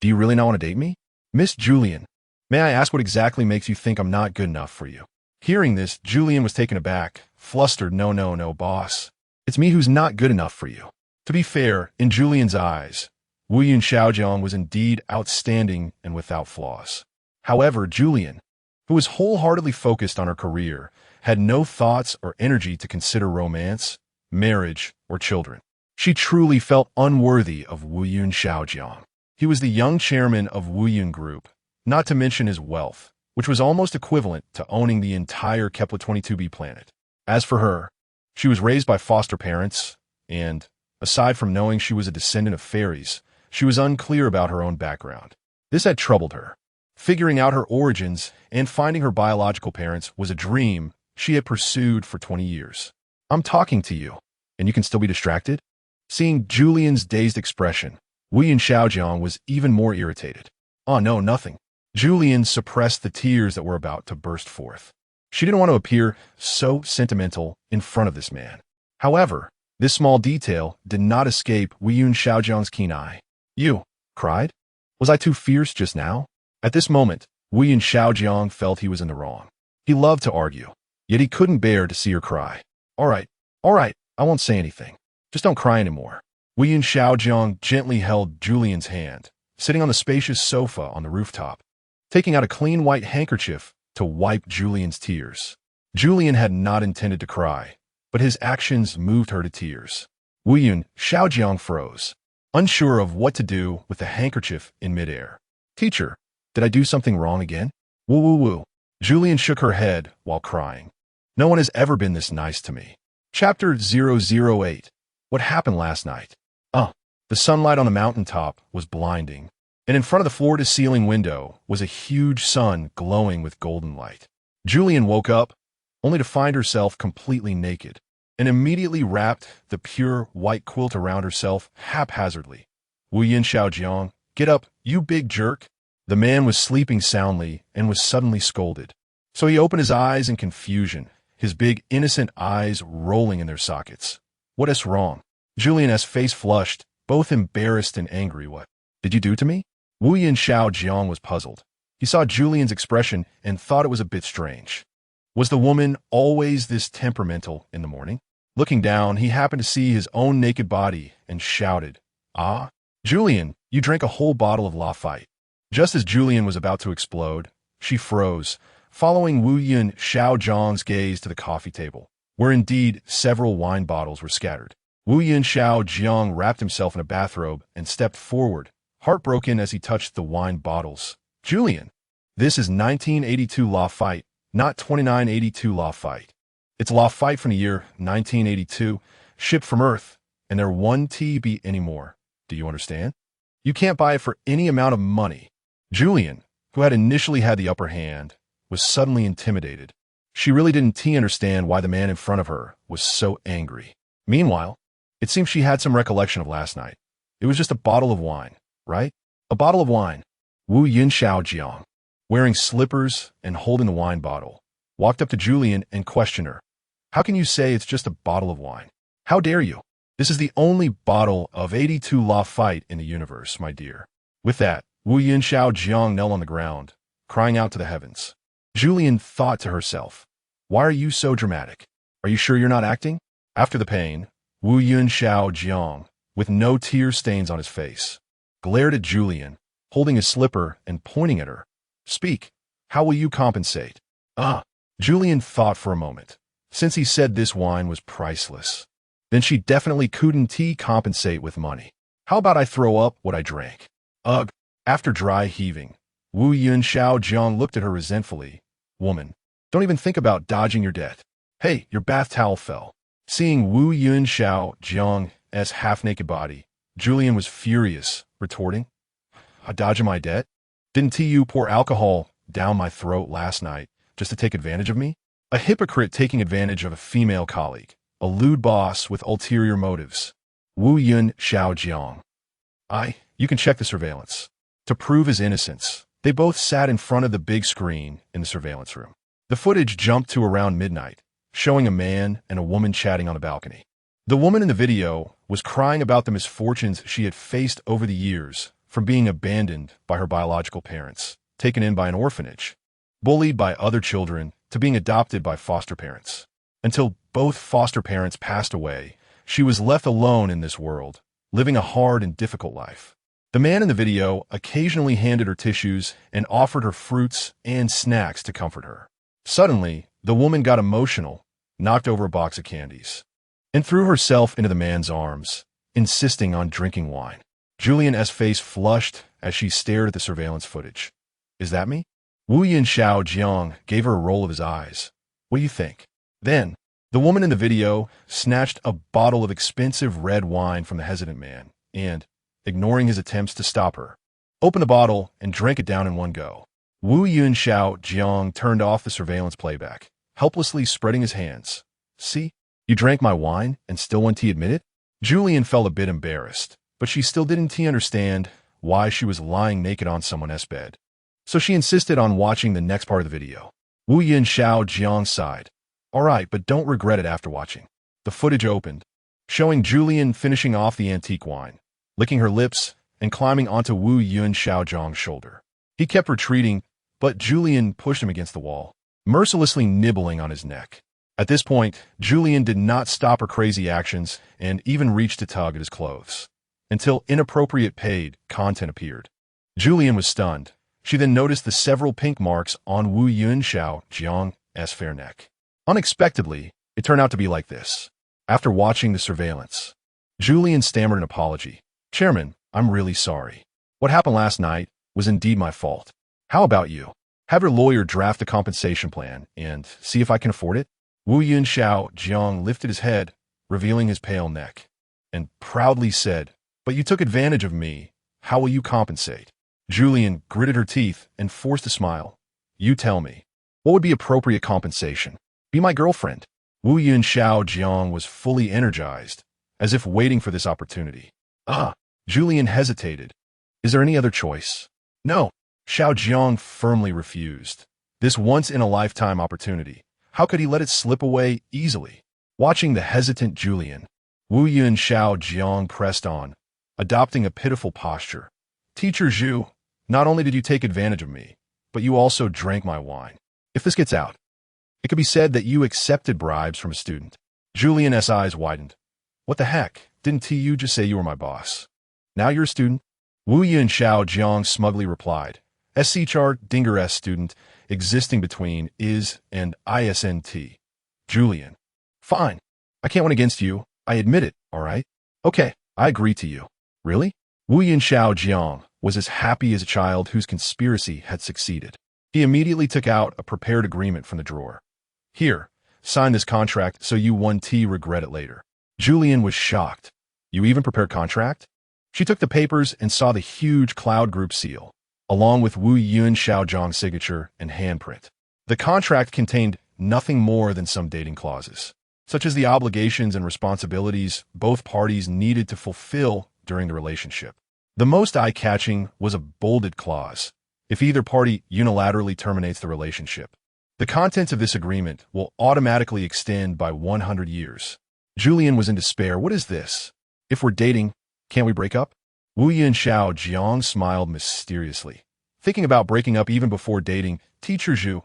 Speaker 1: Do you really not want to date me? Miss Julian, may I ask what exactly makes you think I'm not good enough for you? Hearing this, Julian was taken aback, flustered. No, boss. It's me who's not good enough for you. To be fair, in Julian's eyes, Wuyun Xiaojiang was indeed outstanding and without flaws. However, Julian, who was wholeheartedly focused on her career, had no thoughts or energy to consider romance, marriage, or children. She truly felt unworthy of Wuyun Xiaojiang. He was the young chairman of Wuyun Group, not to mention his wealth, which was almost equivalent to owning the entire Kepler 22b planet. As for her, she was raised by foster parents, and, aside from knowing she was a descendant of fairies, she was unclear about her own background. This had troubled her. Figuring out her origins and finding her biological parents was a dream she had pursued for 20 years. I'm talking to you, and you can still be distracted? Seeing Julian's dazed expression, Wuyun Xiaojiang was even more irritated. Oh no, nothing. Julian suppressed the tears that were about to burst forth. She didn't want to appear so sentimental in front of this man. However, this small detail did not escape Wuyun Xiaojiang's keen eye. You cried? Was I too fierce just now? At this moment, Wuyun Xiaojiang felt he was in the wrong. He loved to argue, yet he couldn't bear to see her cry. All right, I won't say anything. Just don't cry anymore. Wuyun Xiaojiang gently held Julian's hand, sitting on the spacious sofa on the rooftop, taking out a clean white handkerchief to wipe Julian's tears. Julian had not intended to cry, but his actions moved her to tears. Wuyun Xiaojiang froze, unsure of what to do with the handkerchief in midair. Teacher, did I do something wrong again? Woo. Julian shook her head while crying. No one has ever been this nice to me. Chapter 008. What happened last night? The sunlight on the mountaintop was blinding, and in front of the floor-to-ceiling window was a huge sun glowing with golden light. Julian woke up, only to find herself completely naked, and immediately wrapped the pure white quilt around herself haphazardly. Wuyun Xiaojiang, get up, you big jerk! The man was sleeping soundly and was suddenly scolded. So he opened his eyes in confusion, his big innocent eyes rolling in their sockets. What is wrong? Julian's face flushed, both embarrassed and angry. What did you do to me? Wuyun Xiaojiang was puzzled. He saw Julian's expression and thought it was a bit strange. Was the woman always this temperamental in the morning? Looking down, he happened to see his own naked body and shouted, Ah, Julian, you drank a whole bottle of Lafite. Just as Julian was about to explode, she froze, following Wu Yun Xiaozhang's gaze to the coffee table, where indeed several wine bottles were scattered. Wu Yun Xiaozhang wrapped himself in a bathrobe and stepped forward, heartbroken as he touched the wine bottles. Julian, this is 1982 Law Fight, not 2982 Law Fight. It's Law Fight from the year 1982, shipped from Earth, and they're 1 TB anymore. Do you understand? You can't buy it for any amount of money. Julian, who had initially had the upper hand, was suddenly intimidated. She really didn't understand why the man in front of her was so angry. Meanwhile, it seemed she had some recollection of last night. It was just a bottle of wine, right? A bottle of wine. Wu Yun Xiaojiang, wearing slippers and holding the wine bottle, walked up to Julian and questioned her. How can you say it's just a bottle of wine? How dare you? This is the only bottle of 82 Law Fight in the universe, my dear. With that, Wu Yun Xiaojiang knelt on the ground, crying out to the heavens. Julian thought to herself, why are you so dramatic? Are you sure you're not acting? After the pain, Wu Yun Xiaojiang, with no tear stains on his face, glared at Julian, holding his slipper and pointing at her. Speak. How will you compensate? Julian thought for a moment. Since he said this wine was priceless, then she definitely couldn't compensate with money. How about I throw up what I drank? Ugh. After dry heaving, Wu Yun Xiaojiang looked at her resentfully. Woman, don't even think about dodging your debt. Hey, your bath towel fell. Seeing Wu Yun Xiaojiang's half-naked body, Julian was furious, retorting, I dodging my debt? Didn't you pour alcohol down my throat last night just to take advantage of me? A hypocrite taking advantage of a female colleague, a lewd boss with ulterior motives. Wu Yun Xiaojiang. You can check the surveillance. To prove his innocence, they both sat in front of the big screen in the surveillance room. The footage jumped to around midnight, showing a man and a woman chatting on a balcony. The woman in the video was crying about the misfortunes she had faced over the years, from being abandoned by her biological parents, taken in by an orphanage, bullied by other children, to being adopted by foster parents. Until both foster parents passed away, she was left alone in this world, living a hard and difficult life. The man in the video occasionally handed her tissues and offered her fruits and snacks to comfort her. Suddenly, the woman got emotional, knocked over a box of candies, and threw herself into the man's arms, insisting on drinking wine. Julian's face flushed as she stared at the surveillance footage. Is that me? Wu Yun Xiaojiang gave her a roll of his eyes. What do you think? Then, the woman in the video snatched a bottle of expensive red wine from the hesitant man and, ignoring his attempts to stop her, opened the bottle and drank it down in one go. Wu Yun Xiaojiang turned off the surveillance playback, helplessly spreading his hands. See? You drank my wine and still won't admit it? Julian felt a bit embarrassed, but she still didn't understand why she was lying naked on someone else's bed. So she insisted on watching the next part of the video. Wu Yun Xiaojiang sighed. All right, but don't regret it after watching. The footage opened, showing Julian finishing off the antique wine, licking her lips, and climbing onto Wu Yun Xiaojiang's shoulder. He kept retreating, but Julian pushed him against the wall, mercilessly nibbling on his neck. At this point, Julian did not stop her crazy actions and even reached to tug at his clothes, until inappropriate paid content appeared. Julian was stunned. She then noticed the several pink marks on Wu Yun Xiaojiang's fair neck. Unexpectedly, it turned out to be like this. After watching the surveillance, Julian stammered an apology. Chairman, I'm really sorry. What happened last night was indeed my fault. How about you? Have your lawyer draft a compensation plan and see if I can afford it? Wu Yun Xiaojiang lifted his head, revealing his pale neck, and proudly said, But you took advantage of me. How will you compensate? Julian gritted her teeth and forced a smile. You tell me. What would be appropriate compensation? Be my girlfriend. Wu Yun Xiaojiang was fully energized, as if waiting for this opportunity. Julian hesitated. Is there any other choice? No. Xiaojiang firmly refused. This once-in-a-lifetime opportunity. How could he let it slip away easily? Watching the hesitant Julian, Wu Yun Xiaojiang pressed on, adopting a pitiful posture. Teacher Zhu, not only did you take advantage of me, but you also drank my wine. If this gets out, it could be said that you accepted bribes from a student. Julian's eyes widened. What the heck? Didn't you just say you were my boss? Now you're a student? Wu Yun Xiaojiang smugly replied, SC chart Dinger S student existing between is and ISNT. Julian. Fine. I can't win against you. I admit it, all right? Okay, I agree to you. Really? Wu Yin Xiao Jiang was as happy as a child whose conspiracy had succeeded. He immediately took out a prepared agreement from the drawer. Here, sign this contract so you 1T regret it later. Julian was shocked. You even prepared contract? She took the papers and saw the huge Cloud Group seal, along with Wu Yun Xiaozhang's signature and handprint. The contract contained nothing more than some dating clauses, such as the obligations and responsibilities both parties needed to fulfill during the relationship. The most eye-catching was a bolded clause. If either party unilaterally terminates the relationship, the contents of this agreement will automatically extend by 100 years. Julian was in despair. What is this? If we're dating, can't we break up? Wu Yin Xiao Jiang smiled mysteriously. Thinking about breaking up even before dating, Teacher Zhu,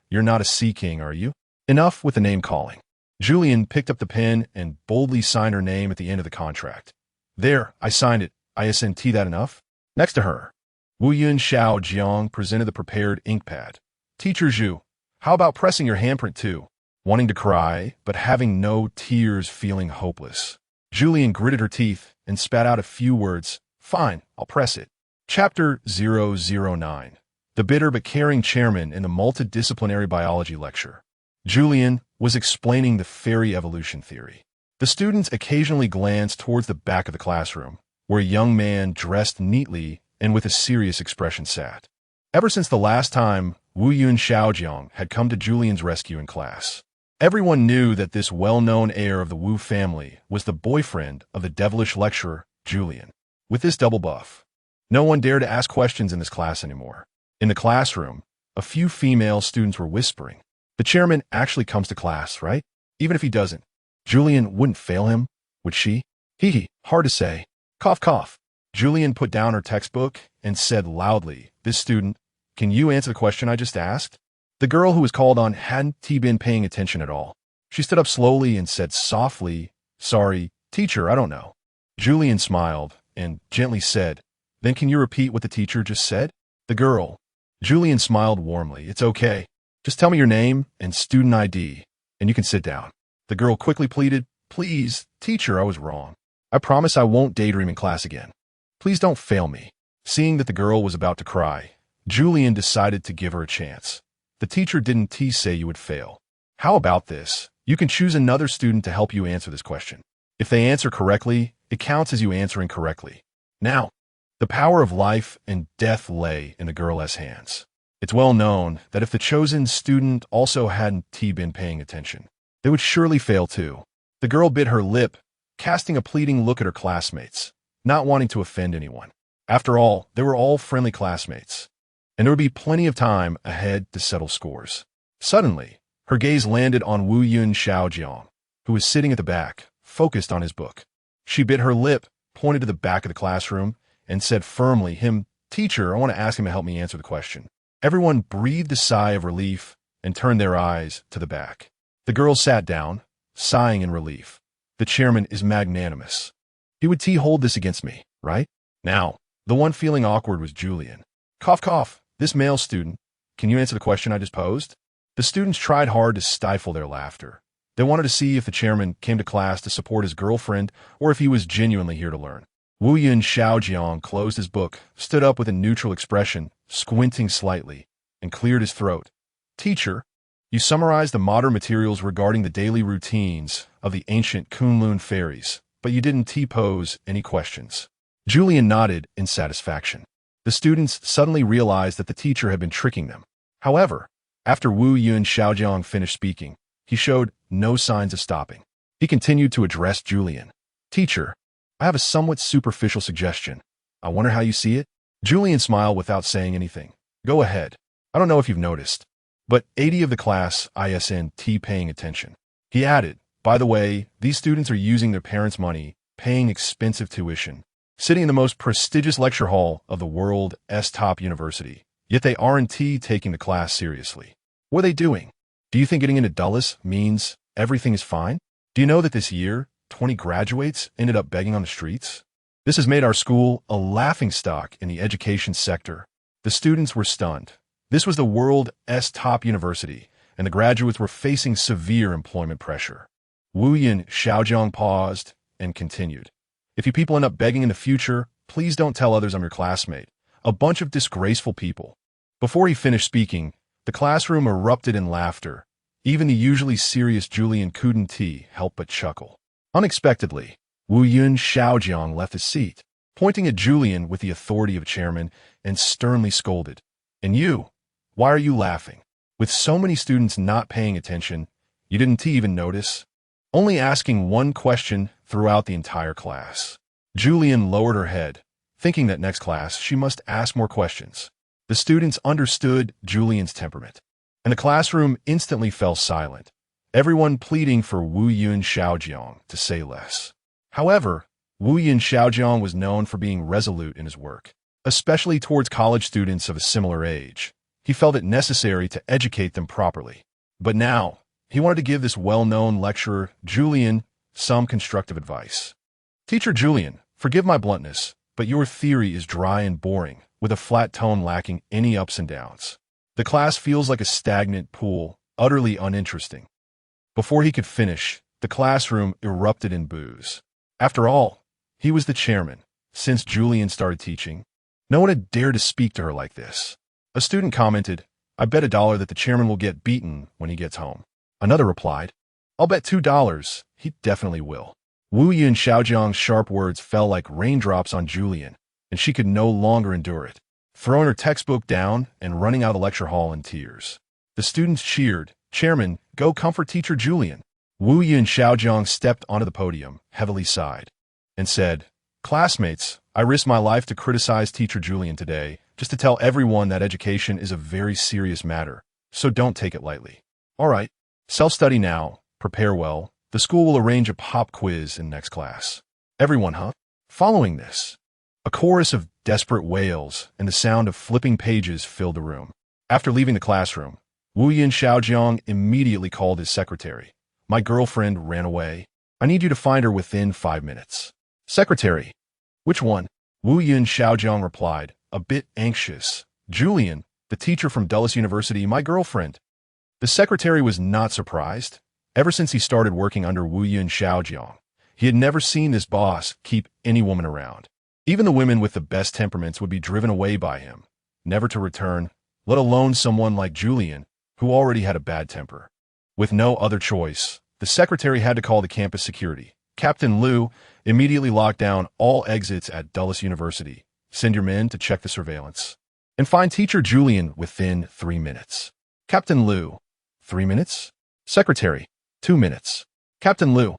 Speaker 1: you're not a sea king, are you? Enough with the name calling. Julian picked up the pen and boldly signed her name at the end of the contract. There, I signed it. ISNT that enough? Next to her, Wu Yun Xiao Jiang presented the prepared ink pad. Teacher Zhu, how about pressing your handprint too? Wanting to cry, but having no tears, feeling hopeless. Julian gritted her teeth and spat out a few words. Fine, I'll press it. Chapter 009. The bitter but caring chairman in the multidisciplinary biology lecture. Julian was explaining the fairy evolution theory. The students occasionally glanced towards the back of the classroom, where a young man dressed neatly and with a serious expression sat. Ever since the last time Wu Yun Xiaojiang had come to Julian's rescue in class, everyone knew that this well-known heir of the Wu family was the boyfriend of the devilish lecturer, Julian. With this double buff, no one dared to ask questions in this class anymore. In the classroom, a few female students were whispering, the chairman actually comes to class, right? Even if he doesn't, Julian wouldn't fail him, would she? Hee, hard to say. Cough, cough. Julian put down her textbook and said loudly, this student, can you answer the question I just asked? The girl who was called on hadn't been paying attention at all. She stood up slowly and said softly, sorry, teacher, I don't know. Julian smiled and gently said, then can you repeat what the teacher just said? The girl. Julian smiled warmly. It's okay. Just tell me your name and student ID, and you can sit down. The girl quickly pleaded, please, teacher, I was wrong. I promise I won't daydream in class again. Please don't fail me. Seeing that the girl was about to cry, Julian decided to give her a chance. The teacher didn't say you would fail. How about this? You can choose another student to help you answer this question. If they answer correctly, it counts as you answering correctly. Now, the power of life and death lay in the girl's hands. It's well known that if the chosen student also hadn't been paying attention, they would surely fail too. The girl bit her lip, casting a pleading look at her classmates, not wanting to offend anyone. After all, they were all friendly classmates, and there would be plenty of time ahead to settle scores. Suddenly, her gaze landed on Wu Yun Xiaojiang, who was sitting at the back, focused on his book. She bit her lip, pointed to the back of the classroom, and said firmly, teacher, I want to ask him to help me answer the question. Everyone breathed a sigh of relief and turned their eyes to the back. The girl sat down, sighing in relief. The chairman is magnanimous. He would hold this against me, right? Now, the one feeling awkward was Julian. Cough, cough. This male student, can you answer the question I just posed? The students tried hard to stifle their laughter. They wanted to see if the chairman came to class to support his girlfriend or if he was genuinely here to learn. Wu Yun Xiaojiang closed his book, stood up with a neutral expression, squinting slightly, and cleared his throat. Teacher, you summarized the modern materials regarding the daily routines of the ancient Kunlun fairies, but you didn't pose any questions. Julian nodded in satisfaction. The students suddenly realized that the teacher had been tricking them. However, after Wu Yun Xiaojiang finished speaking, he showed no signs of stopping. He continued to address Julian. Teacher, I have a somewhat superficial suggestion. I wonder how you see it? Julian smiled without saying anything. Go ahead. I don't know if you've noticed, but 80 of the class ISNT paying attention. He added, by the way, these students are using their parents' money, paying expensive tuition, sitting in the most prestigious lecture hall of the world's top university, yet they aren't taking the class seriously. What are they doing? Do you think getting into Dulles means everything is fine? Do you know that this year, 20 graduates ended up begging on the streets? This has made our school a laughingstock in the education sector. The students were stunned. This was the world's top university, and the graduates were facing severe employment pressure. Wu Yun Xiaojiang paused and continued. If you people end up begging in the future, please don't tell others I'm your classmate. A bunch of disgraceful people. Before he finished speaking, the classroom erupted in laughter. Even the usually serious Julian couldn't help but chuckle. Unexpectedly, Wu Yun Xiaojiang left his seat, pointing at Julian with the authority of a chairman, and sternly scolded. And you? Why are you laughing? With so many students not paying attention, you didn't even notice? Only asking one question throughout the entire class. Julian lowered her head, thinking that next class she must ask more questions. The students understood Julian's temperament, and the classroom instantly fell silent, everyone pleading for Wu Yun Xiaojiang to say less. However, Wu Yun Xiaojiang was known for being resolute in his work, especially towards college students of a similar age. He felt it necessary to educate them properly. But now, he wanted to give this well-known lecturer, Julian, some constructive advice. Teacher Julian, forgive my bluntness, but your theory is dry and boring, with a flat tone lacking any ups and downs. The class feels like a stagnant pool, utterly uninteresting. Before he could finish, the classroom erupted in boos. After all, he was the chairman. Since Julian started teaching, no one had dared to speak to her like this. A student commented, I bet $1 that the chairman will get beaten when he gets home. Another replied, I'll bet $2, he definitely will. Wu Yun Xiaojiang's sharp words fell like raindrops on Julian, and she could no longer endure it, throwing her textbook down and running out of the lecture hall in tears. The students cheered, Chairman, go comfort teacher Julian. Wu Yun Xiaojiang stepped onto the podium, heavily sighed, and said, Classmates, I risked my life to criticize teacher Julian today, just to tell everyone that education is a very serious matter, so don't take it lightly. All right, self-study now, prepare well. The school will arrange a pop quiz in next class. Everyone, huh? Following this, a chorus of desperate wails and the sound of flipping pages filled the room. After leaving the classroom, Wu Yun Xiaojiang immediately called his secretary. My girlfriend ran away. I need you to find her within 5 minutes. Secretary. Which one? Wu Yun Xiaojiang replied, a bit anxious. Julian, the teacher from Dulles University, my girlfriend. The secretary was not surprised. Ever since he started working under Wu Yun Xiaojiang, he had never seen this boss keep any woman around. Even the women with the best temperaments would be driven away by him, never to return, let alone someone like Julian, who already had a bad temper. With no other choice, the secretary had to call the campus security. Captain Liu immediately locked down all exits at Dulles University. Send your men to check the surveillance. And find teacher Julian within 3 minutes. Captain Liu. 3 minutes? Secretary. 2 minutes. Captain Liu.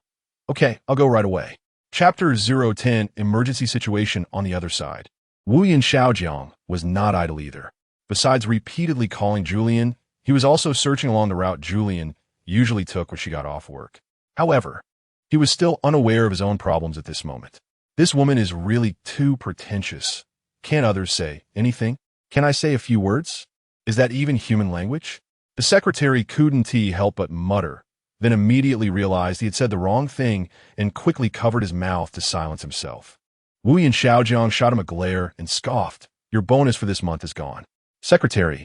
Speaker 1: Okay, I'll go right away. Chapter 010, Emergency Situation on the other side. Wu Yun Xiaojiang was not idle either. Besides repeatedly calling Julian, he was also searching along the route Julian usually took when she got off work. However, he was still unaware of his own problems at this moment. This woman is really too pretentious. Can't others say anything? Can I say a few words? Is that even human language? The secretary couldn't help but mutter, then immediately realized he had said the wrong thing and quickly covered his mouth to silence himself. Wu Yun Xiaojiang shot him a glare and scoffed. Your bonus for this month is gone. Secretary.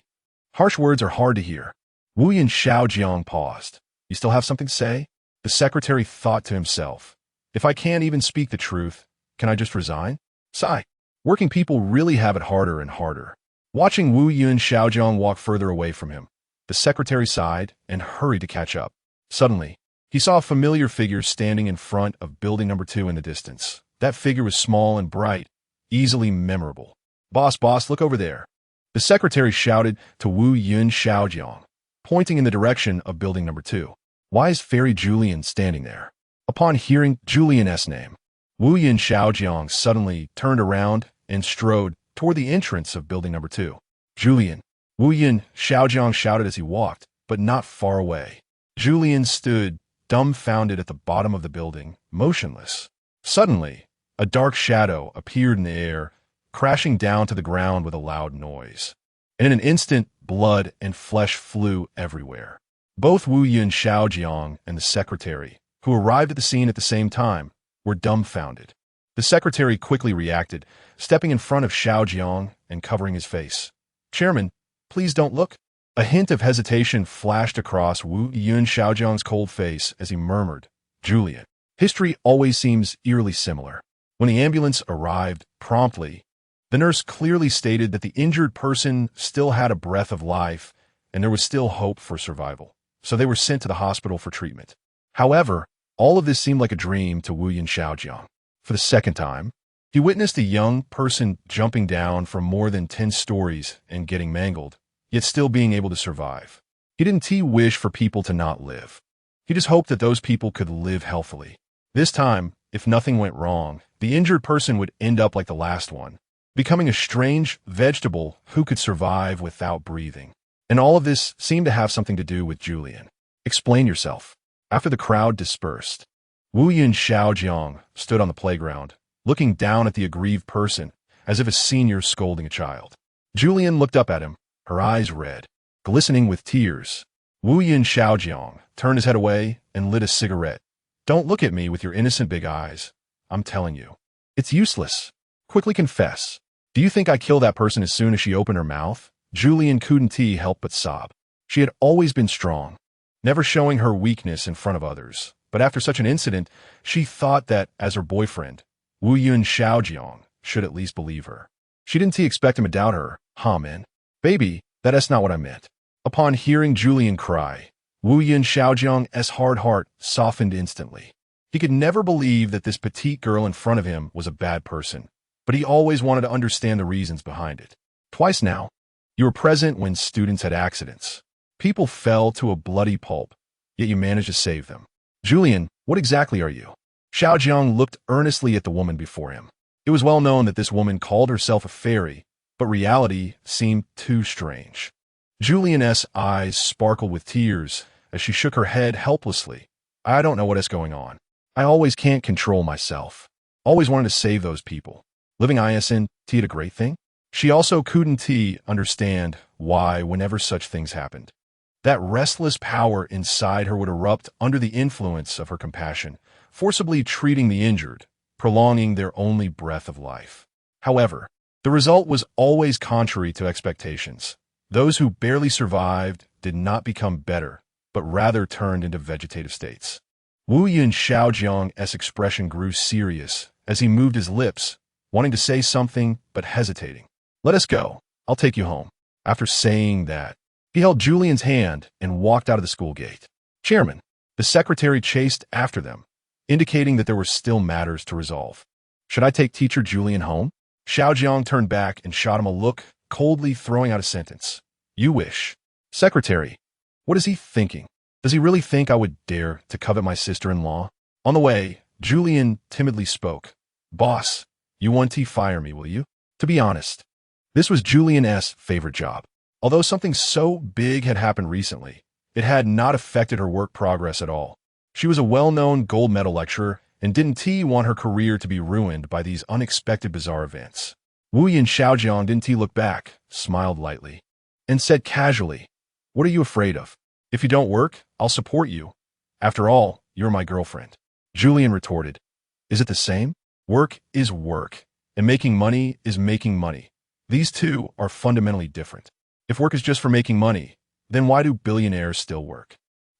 Speaker 1: Harsh words are hard to hear. Wu Yun Xiaojiang paused. You still have something to say? The secretary thought to himself. If I can't even speak the truth, can I just resign? Sigh. Working people really have it harder and harder. Watching Wu Yun Xiaojiang walk further away from him, the secretary sighed and hurried to catch up. Suddenly, he saw a familiar figure standing in front of building number 2 in the distance. That figure was small and bright, easily memorable. Boss, look over there. The secretary shouted to Wu Yun Xiaojiang, pointing in the direction of building number 2. Why is Fairy Julian standing there? Upon hearing Julian's name, Wu Yun Xiaojiang suddenly turned around and strode toward the entrance of building number 2. Julian. Wu Yun Xiaojiang shouted as he walked, but not far away. Julian stood, dumbfounded at the bottom of the building, motionless. Suddenly, a dark shadow appeared in the air, crashing down to the ground with a loud noise. And in an instant, blood and flesh flew everywhere. Both Wu Yun Xiaojiang and the secretary, who arrived at the scene at the same time, were dumbfounded. The secretary quickly reacted, stepping in front of Xiaojiang and covering his face. Chairman, please don't look. A hint of hesitation flashed across Wu Yun Xiaojiang's cold face as he murmured, Julian. History always seems eerily similar. When the ambulance arrived promptly, the nurse clearly stated that the injured person still had a breath of life and there was still hope for survival. So they were sent to the hospital for treatment. However, all of this seemed like a dream to Wu Yun Xiaojiang. For the second time, he witnessed a young person jumping down from more than 10 stories and getting mangled, yet still being able to survive. He didn't wish for people to not live. He just hoped that those people could live healthily. This time, if nothing went wrong, the injured person would end up like the last one, becoming a strange vegetable who could survive without breathing. And all of this seemed to have something to do with Julian. Explain yourself. After the crowd dispersed, Wu Yun Xiaojiang stood on the playground, looking down at the aggrieved person as if a senior scolding a child. Julian looked up at him, her eyes red, glistening with tears. Wu Yun Xiaojiang turned his head away and lit a cigarette. Don't look at me with your innocent big eyes. I'm telling you. It's useless. Quickly confess. Do you think I killed that person as soon as she opened her mouth? Julian couldn't help but sob. She had always been strong, never showing her weakness in front of others. But after such an incident, she thought that, as her boyfriend, Wu Yun Xiaojiang should at least believe her. She didn't expect him to doubt her. Man. Baby, that's not what I meant. Upon hearing Julian cry, Wu Yun Xiaojiang's hard heart softened instantly. He could never believe that this petite girl in front of him was a bad person, but he always wanted to understand the reasons behind it. Twice now, you were present when students had accidents. People fell to a bloody pulp, yet you managed to save them. Julian, what exactly are you? Xiaojiang looked earnestly at the woman before him. It was well known that this woman called herself a fairy, but reality seemed too strange. Julian's eyes sparkled with tears as she shook her head helplessly. I don't know what is going on. I always can't control myself. Always wanted to save those people. Living isn't a great thing? She also couldn't understand why whenever such things happened. That restless power inside her would erupt under the influence of her compassion, forcibly treating the injured, prolonging their only breath of life. However, the result was always contrary to expectations. Those who barely survived did not become better, but rather turned into vegetative states. Wu Yun Xiaojiang's expression grew serious as he moved his lips, wanting to say something but hesitating. Let us go. I'll take you home. After saying that, he held Julian's hand and walked out of the school gate. Chairman, the secretary chased after them, indicating that there were still matters to resolve. Should I take teacher Julian home? Xiaojiang turned back and shot him a look, coldly throwing out a sentence. You wish. Secretary, what is he thinking? Does he really think I would dare to covet my sister-in-law? On the way, Julian timidly spoke. Boss, you won't fire me, will you? To be honest, this was Julian's favorite job. Although something so big had happened recently, it had not affected her work progress at all. She was a well-known gold medal lecturer and didn't want her career to be ruined by these unexpected bizarre events. Wu Yun Xiaojiang didn't look back, smiled lightly, and said casually, What are you afraid of? If you don't work, I'll support you. After all, you're my girlfriend. Julian retorted, Is it the same? Work is work, and making money is making money. These two are fundamentally different. If work is just for making money, then why do billionaires still work?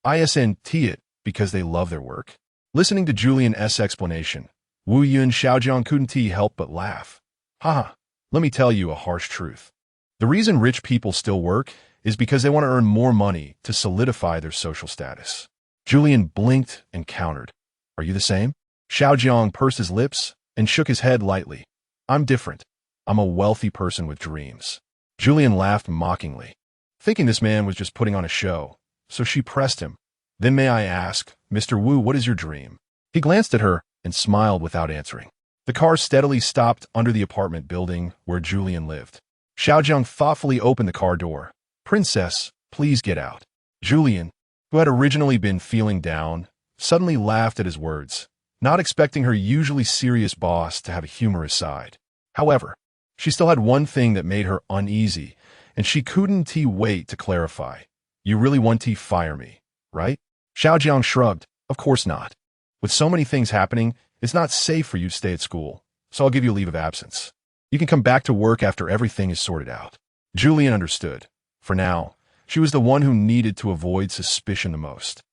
Speaker 1: Isn't it because they love their work? Listening to Julian's explanation, Wu Yun Xiaojiang couldn't help but laugh. Haha, let me tell you a harsh truth. The reason rich people still work is because they want to earn more money to solidify their social status. Julian blinked and countered. Are you the same? Xiaojiang pursed his lips and shook his head lightly. I'm different. I'm a wealthy person with dreams. Julian laughed mockingly, thinking this man was just putting on a show, so she pressed him. Then may I ask, Mr. Wu, what is your dream? He glanced at her and smiled without answering. The car steadily stopped under the apartment building where Julian lived. Xiaojiang thoughtfully opened the car door. Princess, please get out. Julian, who had originally been feeling down, suddenly laughed at his words, not expecting her usually serious boss to have a humorous side. However, she still had one thing that made her uneasy, and she couldn't wait to clarify. You really want to fire me, right? Xiaojiang shrugged. Of course not. With so many things happening, it's not safe for you to stay at school, so I'll give you a leave of absence. You can come back to work after everything is sorted out. Julian understood. For now, she was the one who needed to avoid suspicion the most.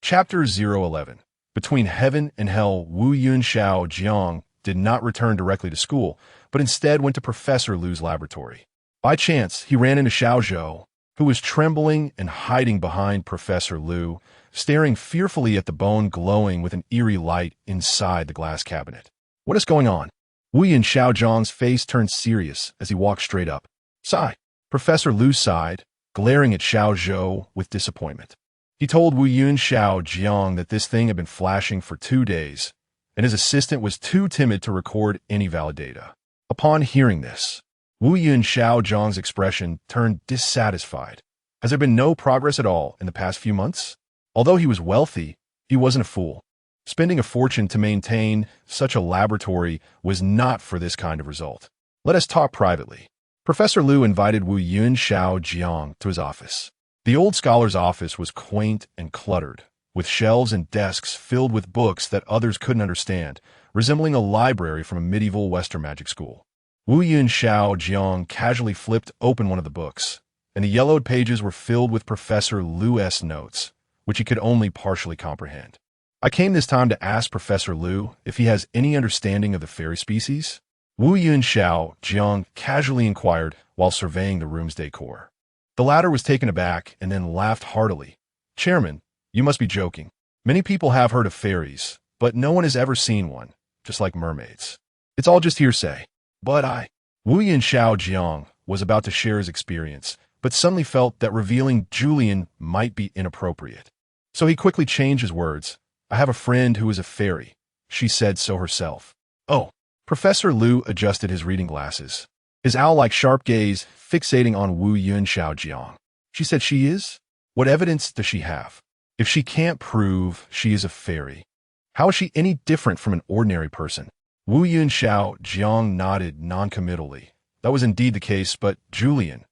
Speaker 1: Chapter 011. Between Heaven and Hell, Wu Yun Xiao Jiang did not return directly to school, but instead went to Professor Lu's laboratory. By chance, he ran into Xiao Zhou, who was trembling and hiding behind Professor Lu, staring fearfully at the bone glowing with an eerie light inside the glass cabinet. What is going on? Wu Yun Xiao Jiang's face turned serious as he walked straight up. Sigh. Professor Lu sighed, glaring at Xiao Zhou with disappointment. He told Wu Yun Xiao Jiang that this thing had been flashing for 2 days, and his assistant was too timid to record any valid data. Upon hearing this, Wu Yun Xiao Jiang's expression turned dissatisfied. Has there been no progress at all in the past few months? Although he was wealthy, he wasn't a fool. Spending a fortune to maintain such a laboratory was not for this kind of result. Let us talk privately. Professor Lu invited Wu Yun Xiao Jiang to his office. The old scholar's office was quaint and cluttered, with shelves and desks filled with books that others couldn't understand, resembling a library from a medieval Western magic school. Wu Yun Xiao Jiang casually flipped open one of the books, and the yellowed pages were filled with Professor Lu's notes, which he could only partially comprehend. I came this time to ask Professor Lu if he has any understanding of the fairy species. Wu Yun Xiao Jiang casually inquired while surveying the room's decor. The latter was taken aback and then laughed heartily. Chairman, you must be joking. Many people have heard of fairies, but no one has ever seen one, just like mermaids. It's all just hearsay. But Wu Yun Xiao Jiang was about to share his experience, but suddenly felt that revealing Julian might be inappropriate. So he quickly changed his words. I have a friend who is a fairy. She said so herself. Oh. Professor Lu adjusted his reading glasses, his owl-like sharp gaze fixating on Wu Yun Xiao Jiang. She said she is? What evidence does she have? If she can't prove she is a fairy, how is she any different from an ordinary person? Wu Yun Xiao Jiang nodded noncommittally. That was indeed the case, but Julian,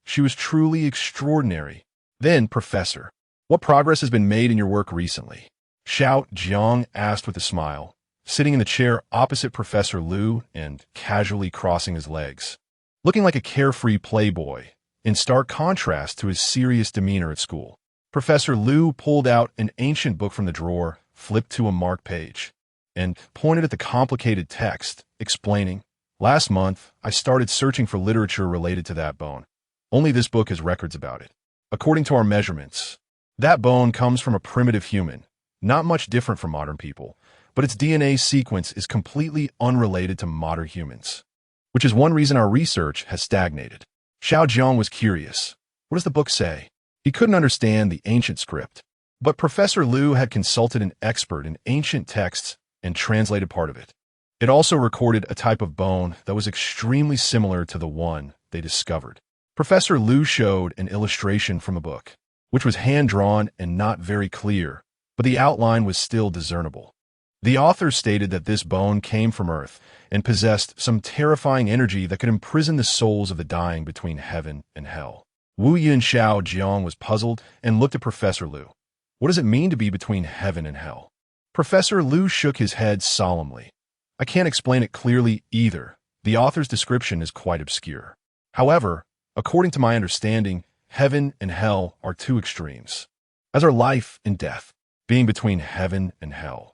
Speaker 1: she was truly extraordinary. Then, Professor, what progress has been made in your work recently? Xiao Jiang asked with a smile, sitting in the chair opposite Professor Lu and casually crossing his legs, looking like a carefree playboy, in stark contrast to his serious demeanor at school. Professor Lu pulled out an ancient book from the drawer, flipped to a marked page, and pointed at the complicated text, explaining, Last month, I started searching for literature related to that bone. Only this book has records about it. According to our measurements, that bone comes from a primitive human, not much different from modern people, but its DNA sequence is completely unrelated to modern humans, which is one reason our research has stagnated. Xiao Jiang was curious. What does the book say? He couldn't understand the ancient script, but Professor Lu had consulted an expert in ancient texts and translated part of it. It also recorded a type of bone that was extremely similar to the one they discovered. Professor Lu showed an illustration from a book, which was hand-drawn and not very clear, but the outline was still discernible. The author stated that this bone came from Earth and possessed some terrifying energy that could imprison the souls of the dying between heaven and hell. Wu Yun Xiao Jiang was puzzled and looked at Professor Lu. What does it mean to be between heaven and hell? Professor Lu shook his head solemnly. I can't explain it clearly either. The author's description is quite obscure. However, according to my understanding, heaven and hell are two extremes, as are life and death. Being between heaven and hell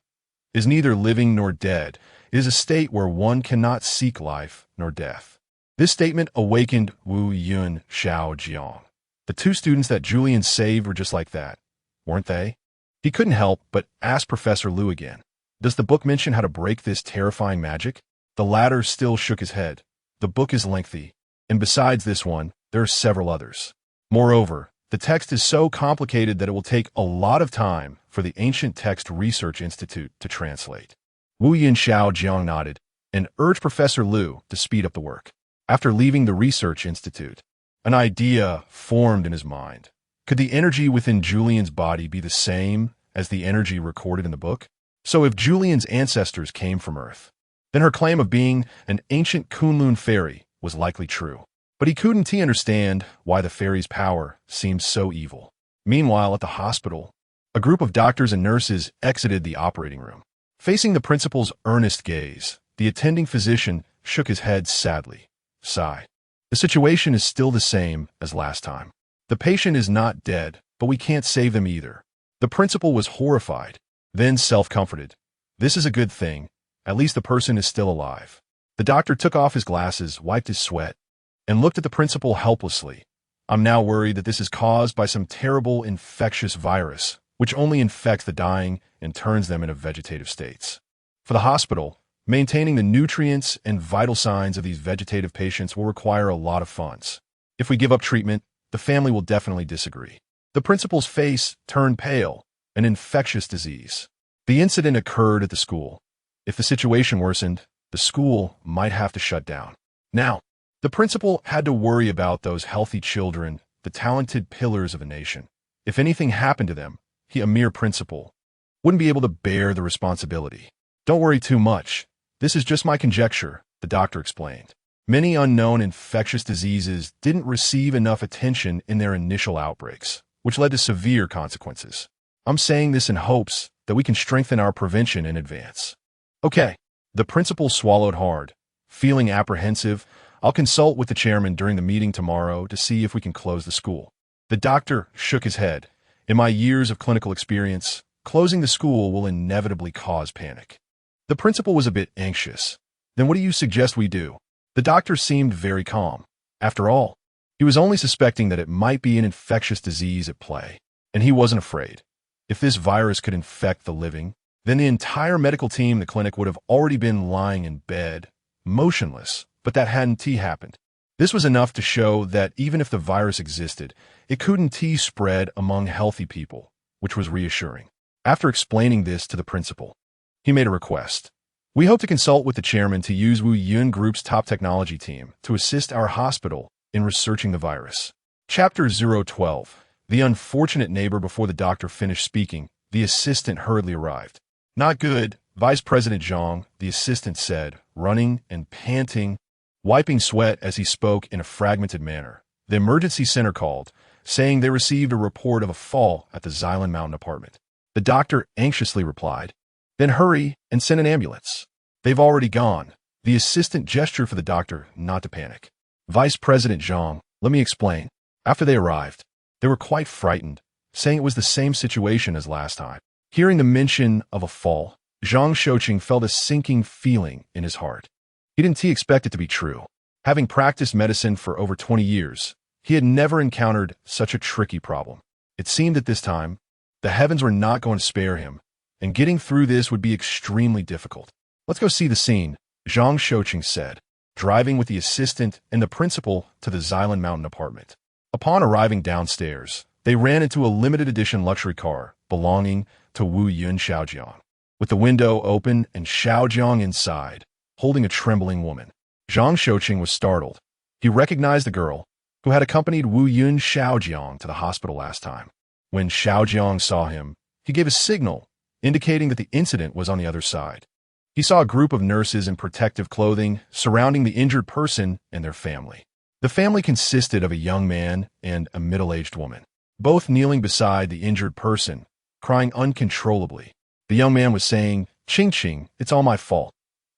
Speaker 1: is neither living nor dead. It is a state where one cannot seek life nor death. This statement awakened Wu Yun Xiao Jiang. The 2 students that Julian saved were just like that, weren't they? He couldn't help but ask Professor Lu again. Does the book mention how to break this terrifying magic? The latter still shook his head. The book is lengthy, and besides this one, there are several others. Moreover, the text is so complicated that it will take a lot of time for the Ancient Text Research Institute to translate. Wu Yun Xiao Jiang nodded and urged Professor Lu to speed up the work. After leaving the Research Institute, an idea formed in his mind. Could the energy within Julian's body be the same as the energy recorded in the book? So if Julian's ancestors came from Earth, then her claim of being an ancient Kunlun fairy was likely true. But he couldn't understand why the fairy's power seemed so evil. Meanwhile, at the hospital, a group of doctors and nurses exited the operating room. Facing the principal's earnest gaze, the attending physician shook his head sadly. Sigh. The situation is still the same as last time. The patient is not dead, but we can't save them either. The principal was horrified, then self-comforted. This is a good thing. At least the person is still alive. The doctor took off his glasses, wiped his sweat, and looked at the principal helplessly. I'm now worried that this is caused by some terrible infectious virus, which only infects the dying and turns them into vegetative states. For the hospital, maintaining the nutrients and vital signs of these vegetative patients will require a lot of funds. If we give up treatment, the family will definitely disagree. The principal's face turned pale, an infectious disease. The incident occurred at the school. If the situation worsened, the school might have to shut down. Now, the principal had to worry about those healthy children, the talented pillars of a nation. If anything happened to them, he, a mere principal, wouldn't be able to bear the responsibility. Don't worry too much. This is just my conjecture, the doctor explained. Many unknown infectious diseases didn't receive enough attention in their initial outbreaks, which led to severe consequences. I'm saying this in hopes that we can strengthen our prevention in advance. Okay. The principal swallowed hard. Feeling apprehensive, I'll consult with the chairman during the meeting tomorrow to see if we can close the school. The doctor shook his head. In my years of clinical experience, closing the school will inevitably cause panic. The principal was a bit anxious. Then what do you suggest we do? The doctor seemed very calm. After all, he was only suspecting that it might be an infectious disease at play, and he wasn't afraid. If this virus could infect the living, then the entire medical team in the clinic would have already been lying in bed, motionless, but that hadn't happened. This was enough to show that even if the virus existed, it couldn't spread among healthy people, which was reassuring. After explaining this to the principal, he made a request. We hope to consult with the chairman to use Wu Yun Group's top technology team to assist our hospital in researching the virus. Chapter 012. The unfortunate neighbor. Before the doctor finished speaking, the assistant hurriedly arrived. Not good, Vice President Zhang, the assistant said, running and panting, wiping sweat as he spoke in a fragmented manner. The emergency center called, saying they received a report of a fall at the Xylan Mountain apartment. The doctor anxiously replied, Then hurry and send an ambulance. They've already gone. The assistant gestured for the doctor not to panic. Vice President Zhang, let me explain. After they arrived, they were quite frightened, saying it was the same situation as last time. Hearing the mention of a fall, Zhang Shouqing felt a sinking feeling in his heart. He didn't expect it to be true. Having practiced medicine for over 20 years, he had never encountered such a tricky problem. It seemed that this time, the heavens were not going to spare him, and getting through this would be extremely difficult. Let's go see the scene, Zhang Shouqing said, driving with the assistant and the principal to the Xylan Mountain apartment. Upon arriving downstairs, they ran into a limited edition luxury car belonging to Wu Yun Xiaojiang, with the window open and Xiaojiang inside, holding a trembling woman. Zhang Shouqing was startled. He recognized the girl who had accompanied Wu Yun Xiaojiang to the hospital last time. When Xiaojiang saw him, he gave a signal, indicating that the incident was on the other side. He saw a group of nurses in protective clothing surrounding the injured person and their family. The family consisted of a young man and a middle-aged woman, both kneeling beside the injured person, crying uncontrollably. The young man was saying, Qing, it's all my fault.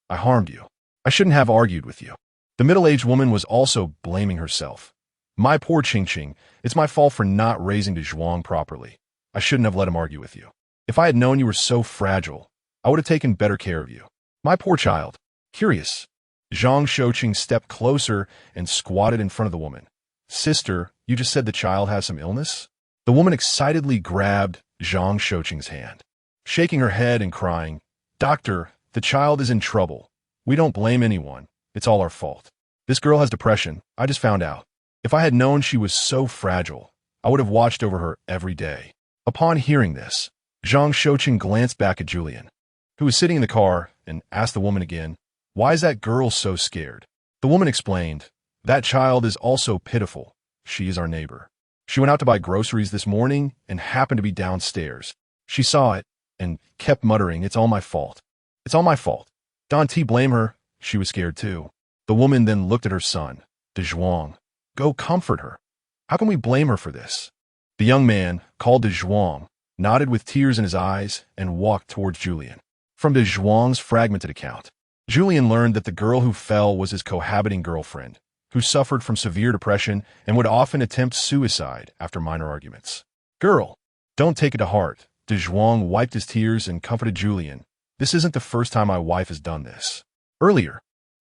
Speaker 1: I harmed you. I shouldn't have argued with you. The middle-aged woman was also blaming herself. My poor Qing, it's my fault for not raising Zhuang properly. I shouldn't have let him argue with you. If I had known you were so fragile, I would have taken better care of you. My poor child. Curious. Zhang Shouqing stepped closer and squatted in front of the woman. Sister, you just said the child has some illness? The woman excitedly grabbed Zhang Shouqing's hand, shaking her head and crying, Doctor, the child is in trouble. We don't blame anyone. It's all our fault. This girl has depression. I just found out. If I had known she was so fragile, I would have watched over her every day. Upon hearing this, Zhang Shouqing glanced back at Julian, who was sitting in the car, and asked the woman again, Why is that girl so scared? The woman explained, That child is also pitiful. She is our neighbor. She went out to buy groceries this morning and happened to be downstairs. She saw it and kept muttering, It's all my fault. It's all my fault. Don't blame her. She was scared too. The woman then looked at her son, Zhuang. Go comfort her. How can we blame her for this? The young man, called Zhuang, nodded with tears in his eyes and walked towards Julian. From Zhuang's fragmented account, Julian learned that the girl who fell was his cohabiting girlfriend, who suffered from severe depression and would often attempt suicide after minor arguments. Girl, don't take it to heart. De Zhuang wiped his tears and comforted Julian. This isn't the first time my wife has done this. Earlier,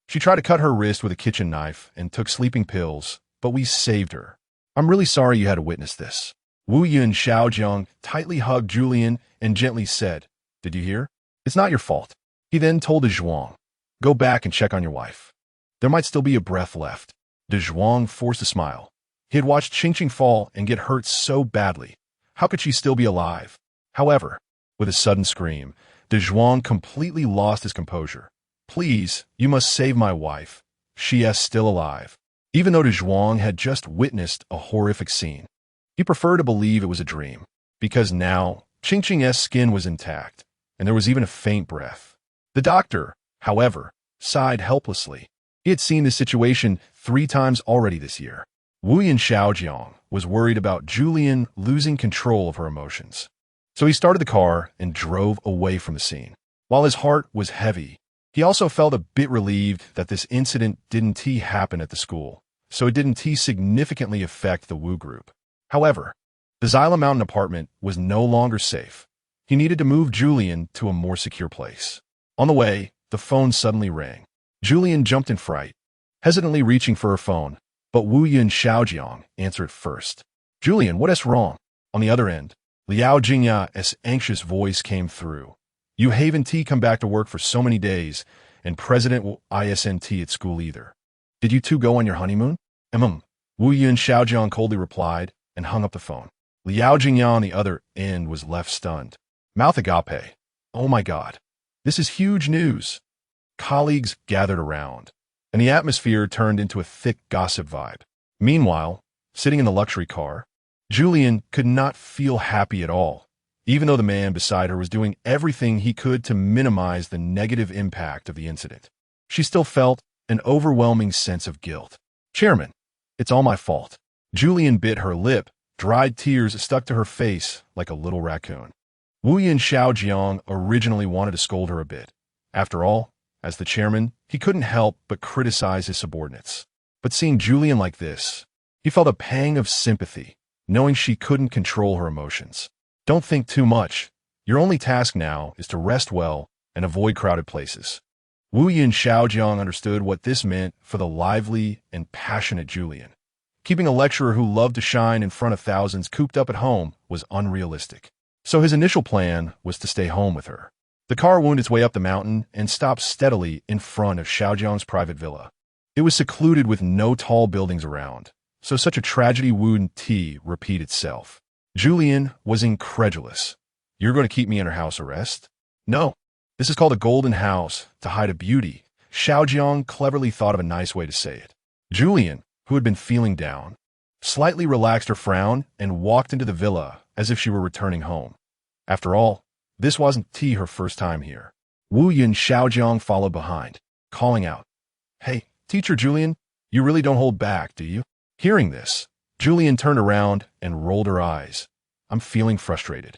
Speaker 1: she tried to cut her wrist with a kitchen knife and took sleeping pills, but we saved her. I'm really sorry you had to witness this. Wu Yun Xiaojiang tightly hugged Julian and gently said, Did you hear? It's not your fault. He then told De Zhuang, Go back and check on your wife. There might still be a breath left. De Zhuang forced a smile. He had watched Qingqing fall and get hurt so badly. How could she still be alive? However, with a sudden scream, De Zhuang completely lost his composure. Please, you must save my wife. She is still alive. Even though De Zhuang had just witnessed a horrific scene, he preferred to believe it was a dream, because now Qingqing's skin was intact, and there was even a faint breath. The doctor, however, sighed helplessly. He had seen this situation 3 times already this year. Wu Yin Xiaojiang was worried about Julian losing control of her emotions. So he started the car and drove away from the scene. While his heart was heavy, he also felt a bit relieved that this incident didn't happen at the school, so it didn't significantly affect the Wu group. However, the Xyla Mountain apartment was no longer safe. He needed to move Julian to a more secure place. On the way, the phone suddenly rang. Julian jumped in fright, hesitantly reaching for her phone, but Wu Yun Xiaojiang answered first. Julian, what is wrong? On the other end, Liao Jingya's anxious voice came through. You haven't come back to work for so many days, and President isn't at school either. Did you two go on your honeymoon? Wu Yun Xiaojiang coldly replied and hung up the phone. Liao Jingya on the other end was left stunned. Mouth agape. Oh my God. This is huge news. Colleagues gathered around, and the atmosphere turned into a thick gossip vibe. Meanwhile, sitting in the luxury car, Julian could not feel happy at all, even though the man beside her was doing everything he could to minimize the negative impact of the incident. She still felt an overwhelming sense of guilt. Chairman, it's all my fault. Julian bit her lip, dried tears stuck to her face like a little raccoon. Wu Yin Xiaojiang originally wanted to scold her a bit. After all, as the chairman, he couldn't help but criticize his subordinates. But seeing Julian like this, he felt a pang of sympathy, knowing she couldn't control her emotions. Don't think too much. Your only task now is to rest well and avoid crowded places. Wu Yin Xiaojiang understood what this meant for the lively and passionate Julian. Keeping a lecturer who loved to shine in front of thousands cooped up at home was unrealistic. So his initial plan was to stay home with her. The car wound its way up the mountain and stopped steadily in front of Xiaojiang's private villa. It was secluded with no tall buildings around, so such a tragedy wouldn't repeat itself. Julian was incredulous. You're going to keep me under house arrest? No. This is called a golden house to hide a beauty. Xiaojiang cleverly thought of a nice way to say it. Julian, who had been feeling down, slightly relaxed her frown and walked into the villa as if she were returning home. After all, this wasn't her first time here. Wu Yin Xiaojiang followed behind, calling out, Hey, teacher Julian, you really don't hold back, do you? Hearing this, Julian turned around and rolled her eyes. I'm feeling frustrated.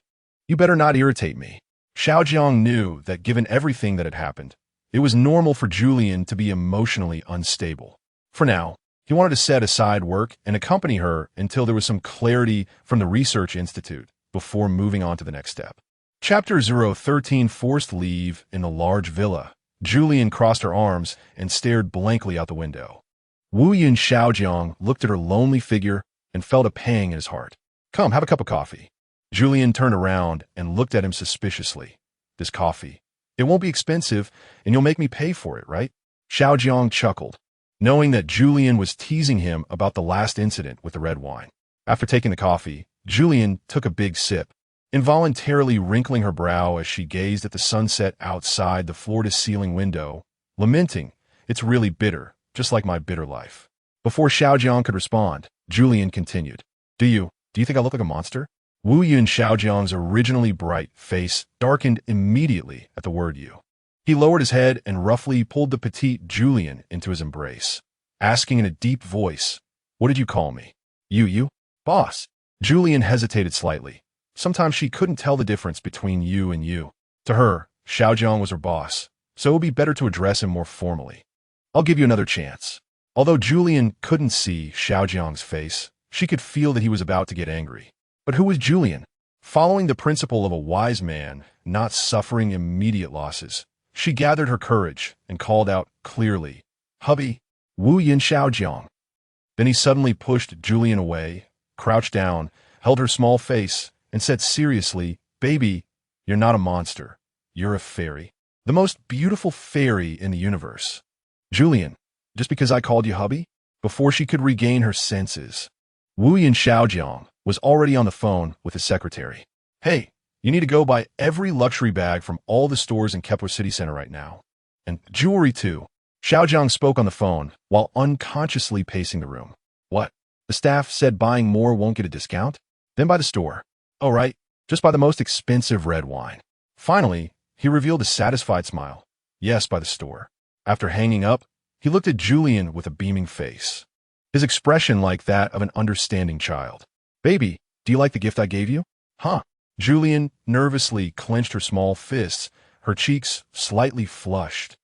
Speaker 1: You better not irritate me. Xiaojiang knew that given everything that had happened, it was normal for Julian to be emotionally unstable. For now, he wanted to set aside work and accompany her until there was some clarity from the research institute before moving on to the next step. Chapter 013 Forced Leave in the Large Villa. Julian crossed her arms and stared blankly out the window. Wu Yin Xiaojiang looked at her lonely figure and felt a pang in his heart. Come, have a cup of coffee. Julian turned around and looked at him suspiciously. This coffee. It won't be expensive, and you'll make me pay for it, right? Xiaojiang chuckled, knowing that Julian was teasing him about the last incident with the red wine. After taking the coffee, Julian took a big sip, involuntarily wrinkling her brow as she gazed at the sunset outside the floor-to-ceiling window, lamenting, It's really bitter, just like my bitter life. Before Xiaojiang could respond, Julian continued, Do you think I look like a monster? Wu Yun Xiaojiang's originally bright face darkened immediately at the word you. He lowered his head and roughly pulled the petite Julian into his embrace, asking in a deep voice, What did you call me? You? Boss. Julian hesitated slightly. Sometimes she couldn't tell the difference between you and you. To her, Xiaojiang was her boss, so it would be better to address him more formally. I'll give you another chance. Although Julian couldn't see Xiaojiang's face, she could feel that he was about to get angry. But who was Julian? Following the principle of a wise man, not suffering immediate losses, she gathered her courage and called out clearly, "Hubby, Wu Yin Xiaojiang." Then he suddenly pushed Julian away, crouched down, held her small face, and said seriously, "Baby, you're not a monster. You're a fairy. The most beautiful fairy in the universe." "Julian, just because I called you hubby?" Before she could regain her senses, Wu Yin Xiaojiang was already on the phone with his secretary. "Hey, you need to go buy every luxury bag from all the stores in Kepler City Center right now. And jewelry too." Xiaojiang spoke on the phone while unconsciously pacing the room. "What? The staff said buying more won't get a discount? Then buy the store." "Oh, right. Just buy the most expensive red wine." Finally, he revealed a satisfied smile. "Yes, buy the store." After hanging up, he looked at Julian with a beaming face, his expression like that of an understanding child. "Baby, do you like the gift I gave you?" "Huh?" Julian nervously clenched her small fists, her cheeks slightly flushed.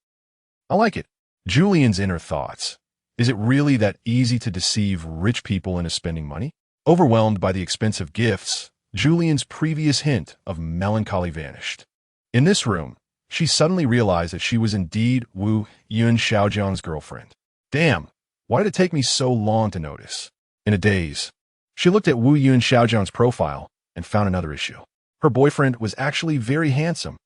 Speaker 1: "I like it." Julian's inner thoughts. Is it really that easy to deceive rich people into spending money? Overwhelmed by the expensive gifts, Julian's previous hint of melancholy vanished. In this room, she suddenly realized that she was indeed Wu Yun Xiaojiang's girlfriend. Damn, why did it take me so long to notice? In a daze, she looked at Wu Yun Xiaojiang's profile and found another issue. Her boyfriend was actually very handsome.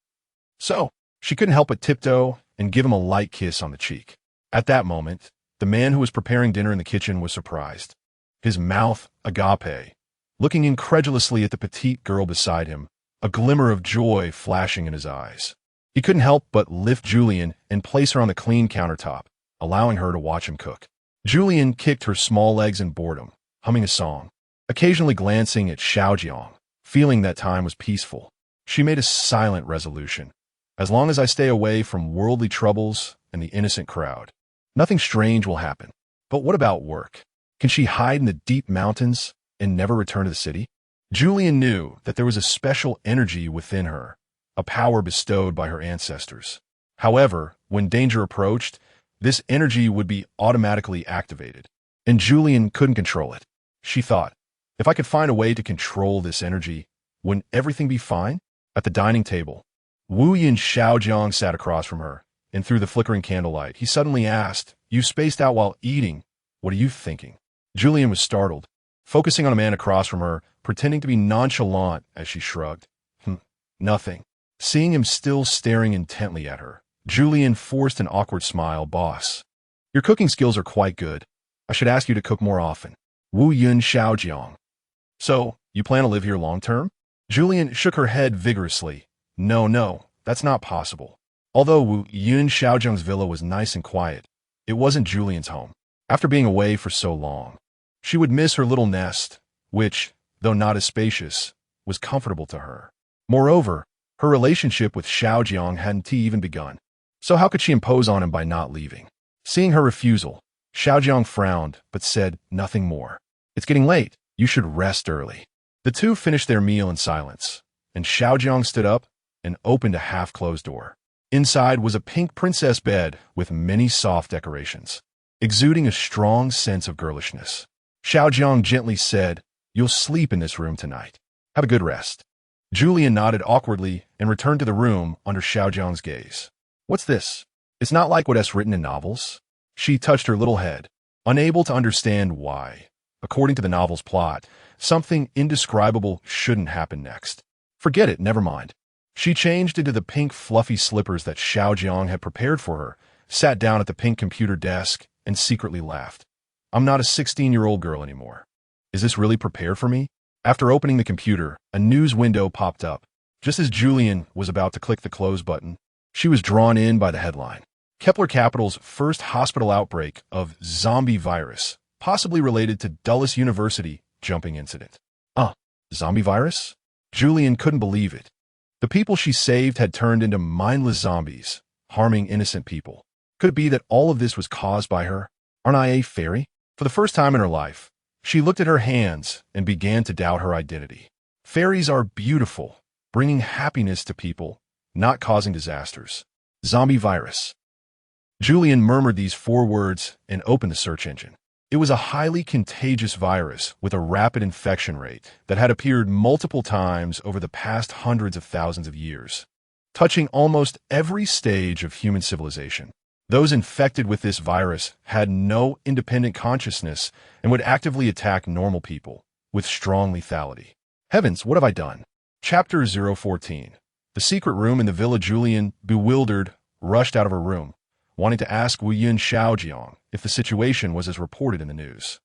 Speaker 1: So, she couldn't help but tiptoe and give him a light kiss on the cheek. At that moment, the man who was preparing dinner in the kitchen was surprised. His mouth agape, looking incredulously at the petite girl beside him, a glimmer of joy flashing in his eyes. He couldn't help but lift Julian and place her on the clean countertop, allowing her to watch him cook. Julian kicked her small legs in boredom, humming a song, occasionally glancing at Xiaojiang, feeling that time was peaceful. She made a silent resolution. As long as I stay away from worldly troubles and the innocent crowd, nothing strange will happen. But what about work? Can she hide in the deep mountains and never return to the city? Julian knew that there was a special energy within her, a power bestowed by her ancestors. However, when danger approached, this energy would be automatically activated, and Julian couldn't control it. She thought, if I could find a way to control this energy, wouldn't everything be fine? At the dining table, Wu Yin Xiaojiang sat across from her, and through the flickering candlelight, he suddenly asked, "You spaced out while eating. What are you thinking?" Julian was startled, focusing on a man across from her, pretending to be nonchalant as she shrugged. Nothing. Seeing him still staring intently at her, Julian forced an awkward smile. "Boss, your cooking skills are quite good. I should ask you to cook more often." Wu Yun Xiaojiang. "So, you plan to live here long term?" Julian shook her head vigorously. No, that's not possible." Although Wu Yun Xiaojiang's villa was nice and quiet, it wasn't Julian's home. After being away for so long, she would miss her little nest, which, though not as spacious, was comfortable to her. Moreover, her relationship with Xiaojiang hadn't even begun. So how could she impose on him by not leaving? Seeing her refusal, Xiaojiang frowned but said nothing more. "It's getting late. You should rest early." The two finished their meal in silence, and Xiaojiang stood up and opened a half-closed door. Inside was a pink princess bed with many soft decorations, exuding a strong sense of girlishness. Xiaojiang gently said, "You'll sleep in this room tonight. Have a good rest." Julian nodded awkwardly and returned to the room under Xiaojiang's gaze. "What's this? It's not like what's written in novels." She touched her little head, unable to understand why. According to the novel's plot, something indescribable shouldn't happen next. Forget it, never mind. She changed into the pink fluffy slippers that Xiaojiang had prepared for her, sat down at the pink computer desk, and secretly laughed. "I'm not a 16-year-old girl anymore. Is this really prepared for me?" After opening the computer, a news window popped up. Just as Julian was about to click the close button, she was drawn in by the headline. Kepler Capital's first hospital outbreak of zombie virus, possibly related to Dulles University jumping incident. Zombie virus? Julian couldn't believe it. The people she saved had turned into mindless zombies, harming innocent people. Could it be that all of this was caused by her? Aren't I a fairy? For the first time in her life, she looked at her hands and began to doubt her identity. Fairies are beautiful, bringing happiness to people, not causing disasters. Zombie virus. Julian murmured these 4 words and opened the search engine. It was a highly contagious virus with a rapid infection rate that had appeared multiple times over the past hundreds of thousands of years, touching almost every stage of human civilization. Those infected with this virus had no independent consciousness and would actively attack normal people with strong lethality. Heavens, what have I done? Chapter 014. The secret room in the villa. Julian, bewildered, rushed out of her room, wanting to ask Wu Yun Xiaojiang if the situation was as reported in the news.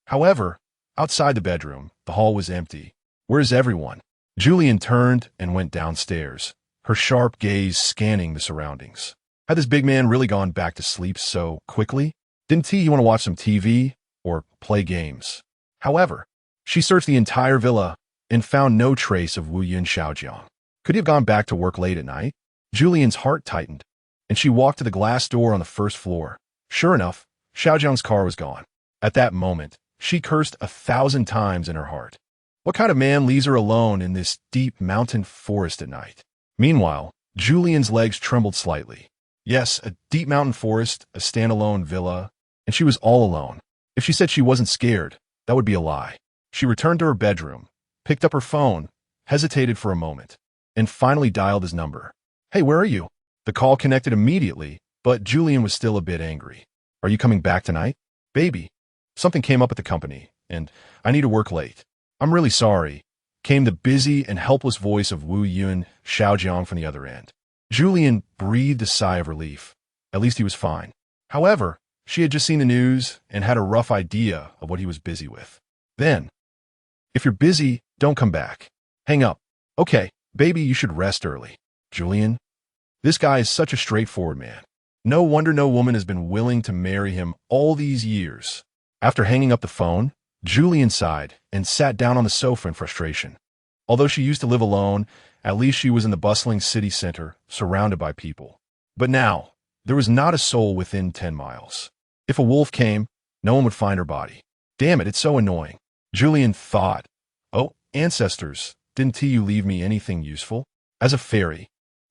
Speaker 1: However, outside the bedroom, the hall was empty. Where is everyone? Julian turned and went downstairs, her sharp gaze scanning the surroundings. Had this big man really gone back to sleep so quickly? Didn't he want to watch some TV or play games? However, she searched the entire villa and found no trace of Wu Yun Xiaojiang. Could he have gone back to work late at night? Julian's heart tightened, and she walked to the glass door on the first floor. Sure enough, Xiaojiang's car was gone. At that moment, she cursed 1,000 times in her heart. What kind of man leaves her alone in this deep mountain forest at night? Meanwhile, Julian's legs trembled slightly. Yes, a deep mountain forest, a standalone villa, and she was all alone. If she said she wasn't scared, that would be a lie. She returned to her bedroom, picked up her phone, hesitated for a moment, and finally dialed his number. Hey, where are you? The call connected immediately, but Julian was still a bit angry. Are you coming back tonight? Baby, something came up at the company, and I need to work late. I'm really sorry, came the busy and helpless voice of Wu Yun Xiaojiang from the other end. Julian breathed a sigh of relief. At least he was fine. However, she had just seen the news and had a rough idea of what he was busy with. Then, if you're busy, don't come back. Hang up. Okay, baby, you should rest early. Julian, this guy is such a straightforward man. No wonder no woman has been willing to marry him all these years. After hanging up the phone, Julian sighed and sat down on the sofa in frustration. Although she used to live alone, at least she was in the bustling city center, surrounded by people. But now, there was not a soul within 10 miles. If a wolf came, no one would find her body. Damn it, it's so annoying. Julian thought, oh, ancestors, didn't you leave me anything useful? As a fairy,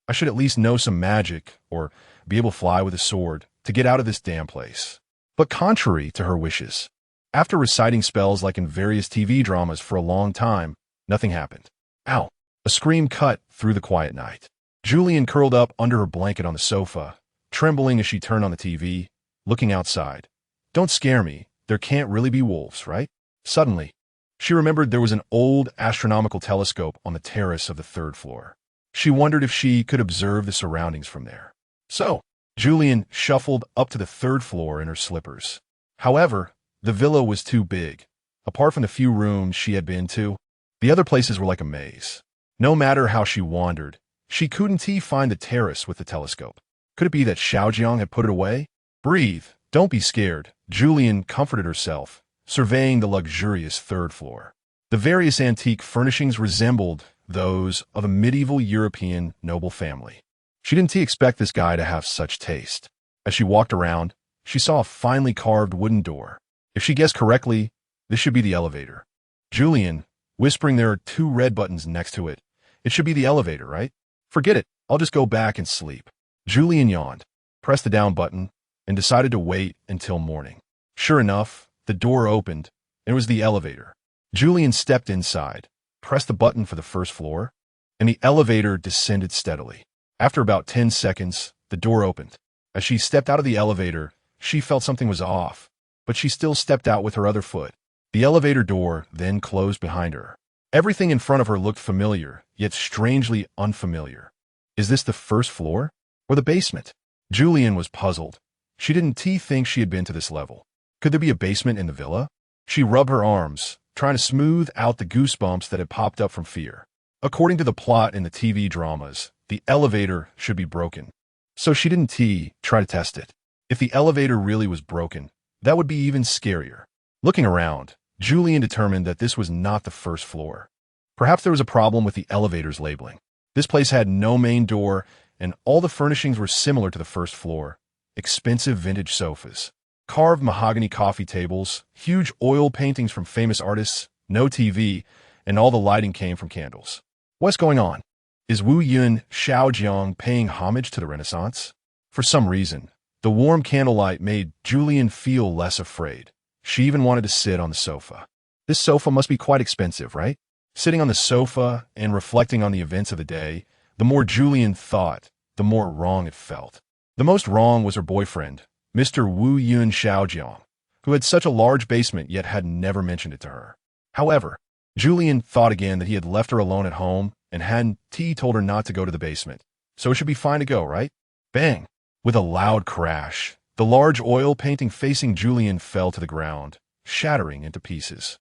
Speaker 1: I should at least know some magic or be able to fly with a sword to get out of this damn place. But contrary to her wishes, after reciting spells like in various TV dramas for a long time, nothing happened. Ow! A scream cut through the quiet night. Julian curled up under her blanket on the sofa, trembling as she turned on the TV, looking outside. Don't scare me. There can't really be wolves, right? Suddenly, she remembered there was an old astronomical telescope on the terrace of the 3rd floor. She wondered if she could observe the surroundings from there. So, Julian shuffled up to the 3rd floor in her slippers. However, the villa was too big. Apart from the few rooms she had been to, the other places were like a maze. No matter how she wandered, she couldn't find the terrace with the telescope. Could it be that Xiaojiang had put it away? Breathe. Don't be scared. Julian comforted herself, surveying the luxurious 3rd floor. The various antique furnishings resembled those of a medieval European noble family. She didn't expect this guy to have such taste. As she walked around, she saw a finely carved wooden door. If she guessed correctly, this should be the elevator. Julian, whispering there are 2 red buttons next to it. It should be the elevator, right? Forget it. I'll just go back and sleep. Julian yawned, pressed the down button, and decided to wait until morning. Sure enough, the door opened, and it was the elevator. Julian stepped inside, pressed the button for the 1st floor, and the elevator descended steadily. After about 10 seconds, the door opened. As she stepped out of the elevator, she felt something was off, but she still stepped out with her other foot. The elevator door then closed behind her. Everything in front of her looked familiar, yet strangely unfamiliar. Is this the 1st floor? Or the basement? Julian was puzzled. She didn't think she had been to this level. Could there be a basement in the villa? She rubbed her arms, trying to smooth out the goosebumps that had popped up from fear. According to the plot in the TV dramas, the elevator should be broken. So she didn't try to test it. If the elevator really was broken, that would be even scarier. Looking around, Julian determined that this was not the 1st floor. Perhaps there was a problem with the elevator's labeling. This place had no main door, and all the furnishings were similar to the 1st floor. Expensive vintage sofas, carved mahogany coffee tables, huge oil paintings from famous artists, no TV, and all the lighting came from candles. What's going on? Is Wu Yun Xiaojiang paying homage to the Renaissance? For some reason, The warm candlelight made Julian feel less afraid. She even wanted to sit on the sofa. This sofa must be quite expensive, right? Sitting on the sofa and reflecting on the events of the day, the more Julian thought, the more wrong it felt. The most wrong was her boyfriend, Mr. Wu Yun Xiaojiang, who had such a large basement yet had never mentioned it to her. However, Julian thought again that he had left her alone at home and hadn't told her not to go to the basement, so it should be fine to go, right? Bang! With a loud crash, the large oil painting facing Julian fell to the ground, shattering into pieces.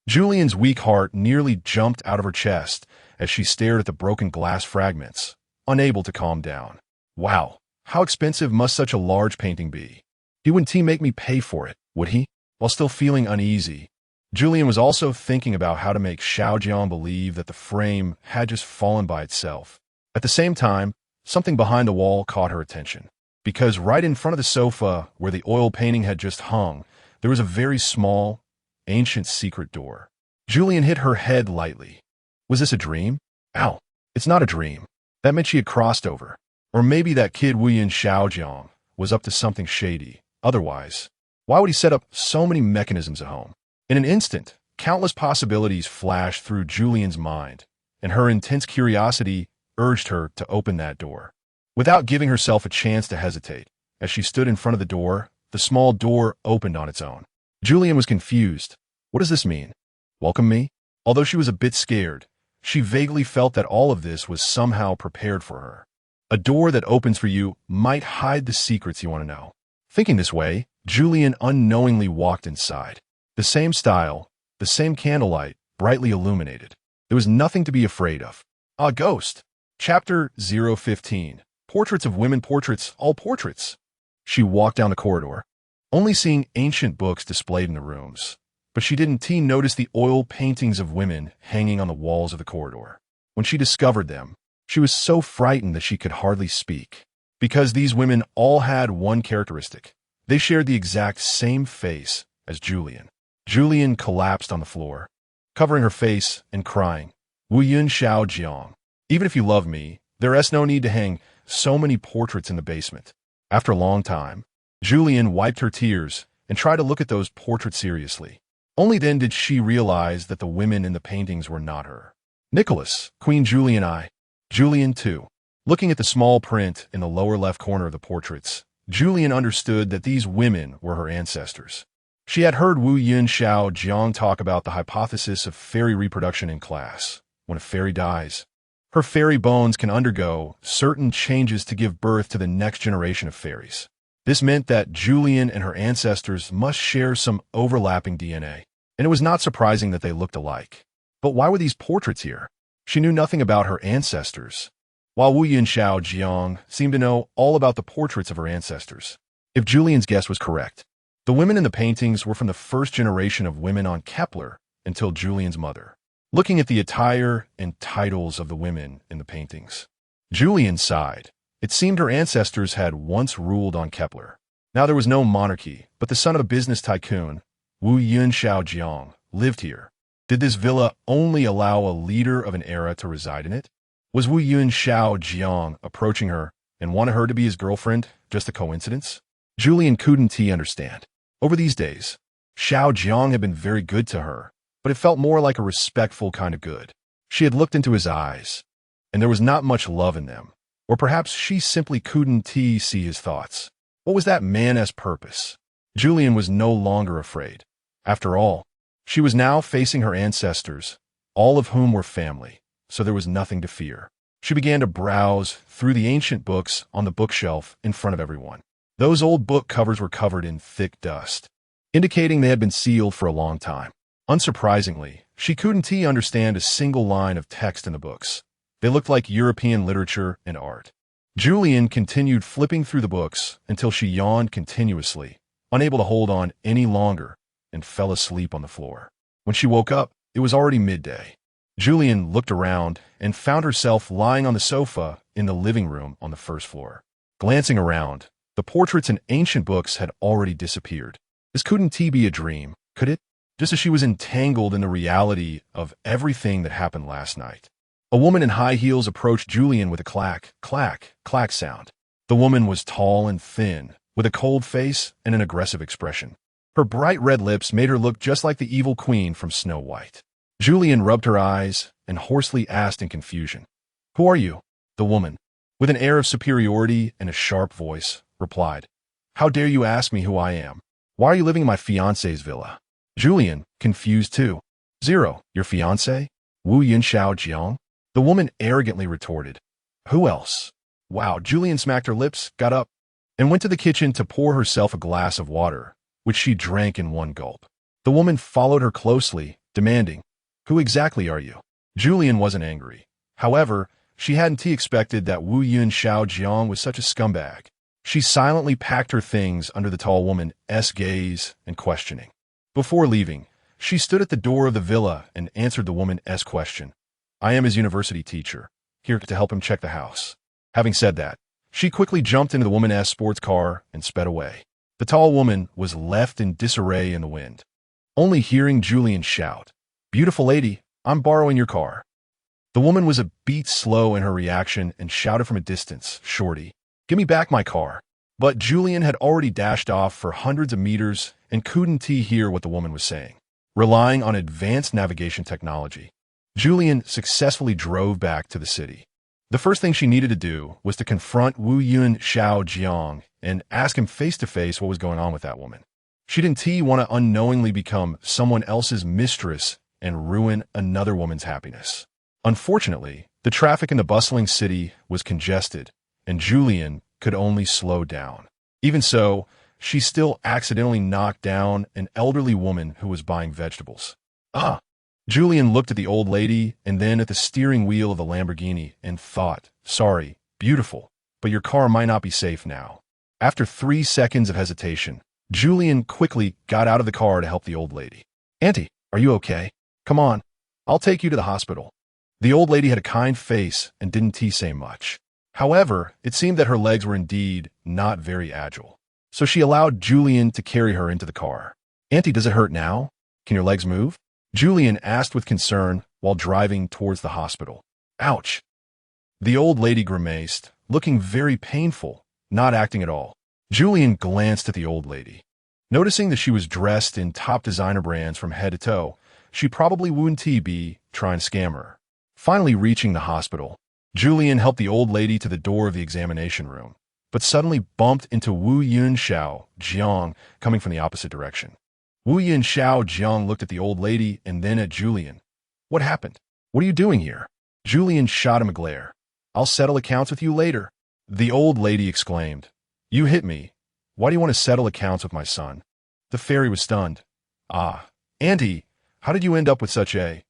Speaker 1: Julian's weak heart nearly jumped out of her chest as she stared at the broken glass fragments, unable to calm down. Wow, how expensive must such a large painting be? He wouldn't make me pay for it, would he? While still feeling uneasy, Julian was also thinking about how to make Xiaojiang believe that the frame had just fallen by itself. At the same time, something behind the wall caught her attention, because right in front of the sofa where the oil painting had just hung, there was a very small, ancient secret door. Julian hit her head lightly. Was this a dream? Ow, it's not a dream. That meant she had crossed over. Or maybe that kid Wuyan Xiaojiang was up to something shady. Otherwise, why would he set up so many mechanisms at home? In an instant, countless possibilities flashed through Julian's mind, and her intense curiosity urged her to open that door. Without giving herself a chance to hesitate, as she stood in front of the door, the small door opened on its own. Julian was confused. What does this mean? Welcome me? Although she was a bit scared, she vaguely felt that all of this was somehow prepared for her. A door that opens for you might hide the secrets you want to know. Thinking this way, Julian unknowingly walked inside. The same style, the same candlelight, brightly illuminated. There was nothing to be afraid of. A ghost. Chapter 015. Portraits of women, portraits, all portraits. She walked down the corridor, only seeing ancient books displayed in the rooms. But she didn't notice the oil paintings of women hanging on the walls of the corridor. When she discovered them, she was so frightened that she could hardly speak. Because these women all had one characteristic. They shared the exact same face as Julian. Julian collapsed on the floor, covering her face and crying, Wu Yun Xiaojiang, even if you love me, there's no need to hang so many portraits in the basement. After a long time, Julian wiped her tears and tried to look at those portraits seriously. Only then did she realize that the women in the paintings were not her. Nicholas, Queen Julian I. Julian II. Looking at the small print in the lower left corner of the portraits, Julian understood that these women were her ancestors. She had heard Wu Yun Xiaojiang talk about the hypothesis of fairy reproduction in class. When a fairy dies, her fairy bones can undergo certain changes to give birth to the next generation of fairies. This meant that Julian and her ancestors must share some overlapping DNA, and it was not surprising that they looked alike. But why were these portraits here? She knew nothing about her ancestors, while Wu Yun Xiaojiang seemed to know all about the portraits of her ancestors. If Julian's guess was correct, the women in the paintings were from the first generation of women on Kepler until Julian's mother. Looking at the attire and titles of the women in the paintings, Julian sighed. It seemed her ancestors had once ruled on Kepler. Now there was no monarchy, but the son of a business tycoon, Wu Yun Xiaojiang, lived here. Did this villa only allow a leader of an era to reside in it? Was Wu Yun Xiaojiang approaching her and wanted her to be his girlfriend just a coincidence? Julian couldn't understand. Over these days, Xiaojiang had been very good to her, but it felt more like a respectful kind of good. She had looked into his eyes, and there was not much love in them. Or perhaps she simply couldn't see his thoughts. What was that man's purpose? Julian was no longer afraid. After all, she was now facing her ancestors, all of whom were family, so there was nothing to fear. She began to browse through the ancient books on the bookshelf in front of everyone. Those old book covers were covered in thick dust, indicating they had been sealed for a long time. Unsurprisingly, she couldn't understand a single line of text in the books. They looked like European literature and art. Julian continued flipping through the books until she yawned continuously, unable to hold on any longer, and fell asleep on the floor. When she woke up, it was already midday. Julian looked around and found herself lying on the sofa in the living room on the first floor. Glancing around, the portraits and ancient books had already disappeared. This couldn't be a dream, could it? Just as she was entangled in the reality of everything that happened last night. A woman in high heels approached Julian with a clack, clack, clack sound. The woman was tall and thin, with a cold face and an aggressive expression. Her bright red lips made her look just like the evil queen from Snow White. Julian rubbed her eyes and hoarsely asked in confusion, "Who are you?" The woman, with an air of superiority and a sharp voice, replied, "How dare you ask me who I am? Why are you living in my fiancé's villa?" Julian, confused too. "Zero, your fiancé? Wu Yun Xiao Jiang?" The woman arrogantly retorted. "Who else?" Wow, Julian smacked her lips, got up, and went to the kitchen to pour herself a glass of water, which she drank in one gulp. The woman followed her closely, demanding, "Who exactly are you?" Julian wasn't angry. However, she hadn't expected that Wu Yun Xiao Jiang was such a scumbag. She silently packed her things under the tall woman's gaze and questioning. Before leaving, she stood at the door of the villa and answered the woman's question. "I am his university teacher, here to help him check the house." Having said that, she quickly jumped into the woman's sports car and sped away. The tall woman was left in disarray in the wind, only hearing Julian shout, "Beautiful lady, I'm borrowing your car." The woman was a beat slow in her reaction and shouted from a distance, "Shorty, give me back my car." But Julian had already dashed off for hundreds of meters and couldn't hear what the woman was saying. Relying on advanced navigation technology, Julian successfully drove back to the city. The first thing she needed to do was to confront Wu Yun Xiao Jiang and ask him face-to-face what was going on with that woman. She didn't want to unknowingly become someone else's mistress and ruin another woman's happiness. Unfortunately, the traffic in the bustling city was congested, and Julian could only slow down. Even so, she still accidentally knocked down an elderly woman who was buying vegetables. Julian looked at the old lady and then at the steering wheel of the Lamborghini and thought, "Sorry, beautiful, but your car might not be safe now." After 3 seconds of hesitation, Julian quickly got out of the car to help the old lady. "Auntie, are you okay? Come on, I'll take you to the hospital." The old lady had a kind face and didn't say much. However, it seemed that her legs were indeed not very agile. So she allowed Julian to carry her into the car. "Auntie, does it hurt now? Can your legs move?" Julian asked with concern while driving towards the hospital. "Ouch." The old lady grimaced, looking very painful, not acting at all. Julian glanced at the old lady. Noticing that she was dressed in top designer brands from head to toe, she probably wouldn't be trying to scam her. Finally reaching the hospital, Julian helped the old lady to the door of the examination room, but suddenly bumped into Wu Yun Xiao Jiang coming from the opposite direction. Wu Yun Xiao Jiang looked at the old lady and then at Julian. "What happened? What are you doing here?" Julian shot him a glare. "I'll settle accounts with you later." The old lady exclaimed, "You hit me. Why do you want to settle accounts with my son?" The fairy was stunned. Auntie, how did you end up with such a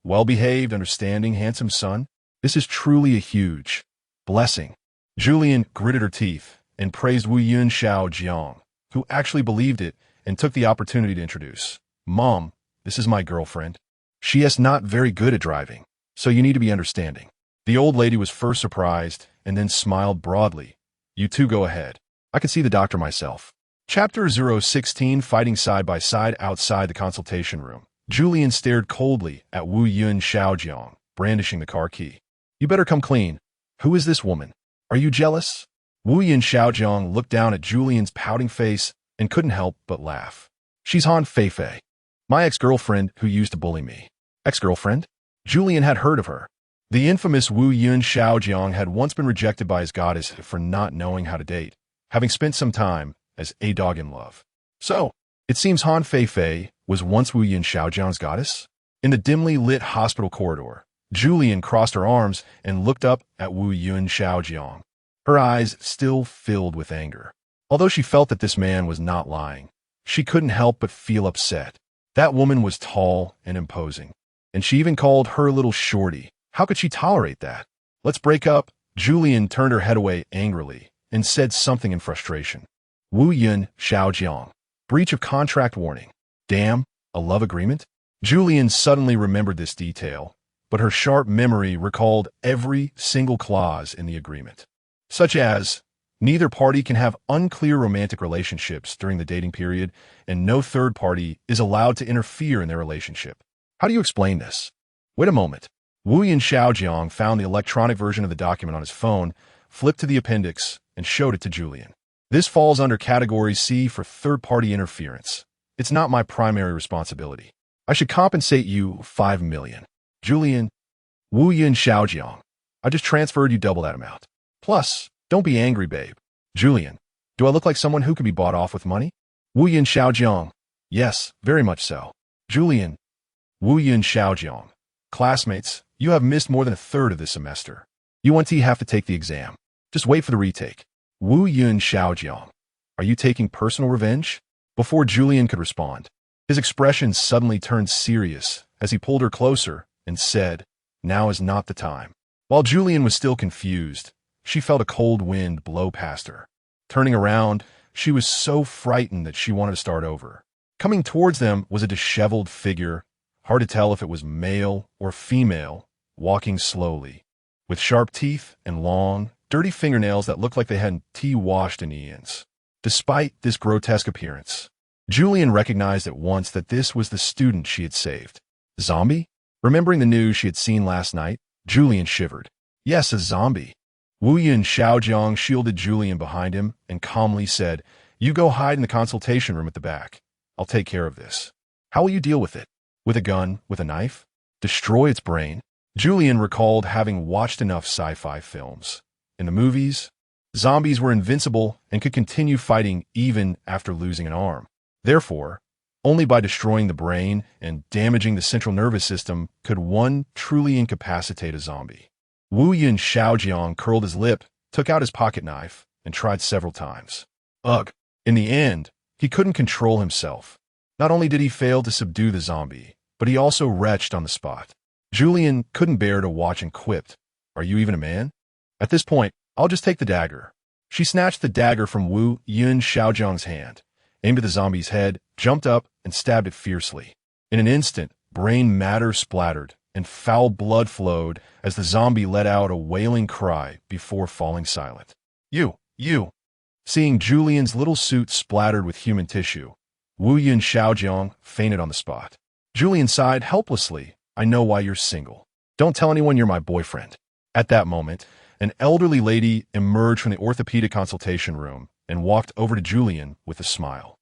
Speaker 1: well-behaved, understanding, handsome son? This is truly a huge blessing." Julian gritted her teeth and praised Wu Yun Xiao Jiang, who actually believed it and took the opportunity to introduce. "Mom, this is my girlfriend. She is not very good at driving, so you need to be understanding." The old lady was first surprised and then smiled broadly. "You two go ahead. I can see the doctor myself." Chapter 016, Fighting side by side outside the consultation room. Julian stared coldly at Wu Yun Xiaojiang, brandishing the car key. "You better come clean. Who is this woman? Are you jealous?" Wu Yun Xiaojiang looked down at Julian's pouting face and couldn't help but laugh. "She's Han Feifei, my ex-girlfriend who used to bully me." Ex-girlfriend? Julian had heard of her. The infamous Wu Yun Xiaojiang had once been rejected by his goddess for not knowing how to date, having spent some time as a dog in love. So, it seems Han Feifei was once Wu Yun Xiaojiang's goddess? In the dimly lit hospital corridor, Julian crossed her arms and looked up at Wu Yun Xiaojiang, her eyes still filled with anger. Although she felt that this man was not lying, she couldn't help but feel upset. That woman was tall and imposing, and she even called her little shorty. How could she tolerate that? "Let's break up." Julian turned her head away angrily and said something in frustration. Wu Yun Xiaojiang. Breach of contract warning. Damn, a love agreement? Julian suddenly remembered this detail, but her sharp memory recalled every single clause in the agreement, such as, neither party can have unclear romantic relationships during the dating period, and no third party is allowed to interfere in their relationship. How do you explain this? Wait a moment. Wu Yun Xiaojiang found the electronic version of the document on his phone, flipped to the appendix, and showed it to Julian. This falls under Category C for third-party interference. It's not my primary responsibility. I should compensate you 5 million. Julian, Wu Yin Xiaojiang. I just transferred you double that amount. Plus, don't be angry, babe. Julian, do I look like someone who can be bought off with money? Wu Yin Xiaojiang. Yes, very much so. Julian, Wu Yin Xiaojiang. Classmates, you have missed more than a third of this semester. You want to have to take the exam. Just wait for the retake. Wu Yin Xiaojiang. Are you taking personal revenge? Before Julian could respond, his expression suddenly turned serious as he pulled her closer and said, "Now is not the time." While Julian was still confused, she felt a cold wind blow past her. Turning around, she was so frightened that she wanted to start over. Coming towards them was a disheveled figure, hard to tell if it was male or female, walking slowly, with sharp teeth and long, dirty fingernails that looked like they hadn't tea-washed in eons. Despite this grotesque appearance, Julian recognized at once that this was the student she had saved. Zombie? Remembering the news she had seen last night, Julian shivered. Yes, a zombie. Wu Yin Xiaojiang shielded Julian behind him and calmly said, "You go hide in the consultation room at the back. I'll take care of this." "How will you deal with it? With a gun? With a knife? Destroy its brain?" Julian recalled having watched enough sci-fi films. In the movies, zombies were invincible and could continue fighting even after losing an arm. Therefore, only by destroying the brain and damaging the central nervous system could one truly incapacitate a zombie. Wu Yin Xiaojiang curled his lip, took out his pocket knife, and tried several times. Ugh! In the end, he couldn't control himself. Not only did he fail to subdue the zombie, but he also retched on the spot. Julian couldn't bear to watch and quipped, "Are you even a man? At this point, I'll just take the dagger." She snatched the dagger from Wu Yin Xiaojiang's hand, aimed at the zombie's head, jumped up, and stabbed it fiercely. In an instant, brain matter splattered, and foul blood flowed as the zombie let out a wailing cry before falling silent. You! Seeing Julian's little suit splattered with human tissue, Wu Yin Xiaojiang fainted on the spot. Julian sighed helplessly. "I know why you're single. Don't tell anyone you're my boyfriend." At that moment, an elderly lady emerged from the orthopedic consultation room and walked over to Julian with a smile.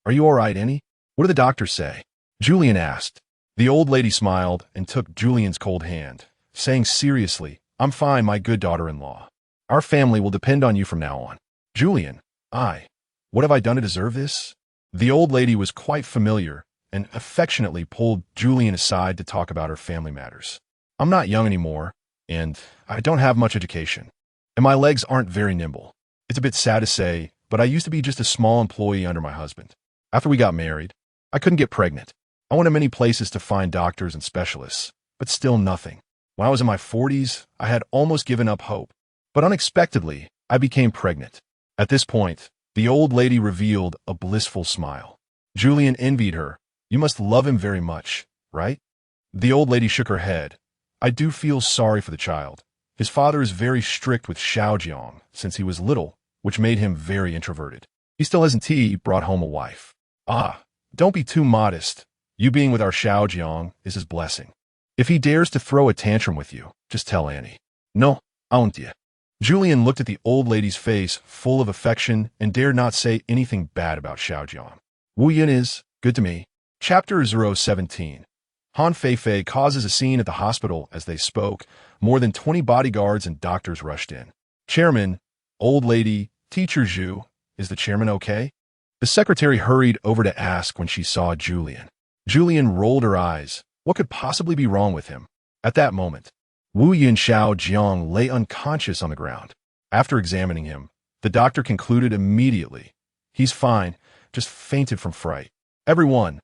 Speaker 1: "Are you all right, Annie? What did the doctor say?" Julian asked. The old lady smiled and took Julian's cold hand, saying seriously, "I'm fine, my good daughter-in-law. Our family will depend on you from now on." Julian, what have I done to deserve this? The old lady was quite familiar and affectionately pulled Julian aside to talk about her family matters. "I'm not young anymore, and I don't have much education, and my legs aren't very nimble. It's a bit sad to say, but I used to be just a small employee under my husband. After we got married, I couldn't get pregnant. I went to many places to find doctors and specialists, but still nothing. When I was in my 40s, I had almost given up hope, but unexpectedly, I became pregnant." At this point, the old lady revealed a blissful smile. Julian envied her. "You must love him very much, right?" The old lady shook her head. "I do feel sorry for the child. His father is very strict with Xiaojiang since he was little, which made him very introverted. He still hasn't brought home a wife." Don't be too modest. You being with our Xiaojiang is his blessing. If he dares to throw a tantrum with you, just tell Annie." "No, aren't you?" Julian looked at the old lady's face full of affection and dared not say anything bad about Xiaojiang. "Wu Yin is good to me." Chapter 017. Han Feifei causes a scene at the hospital as they spoke. More than 20 bodyguards and doctors rushed in. "Chairman, old lady, Teacher Zhu, is the chairman okay?" The secretary hurried over to ask when she saw Julian. Julian rolled her eyes. What could possibly be wrong with him? At that moment, Wu Yin Xiaojiang lay unconscious on the ground. After examining him, the doctor concluded immediately, "He's fine, just fainted from fright." Everyone.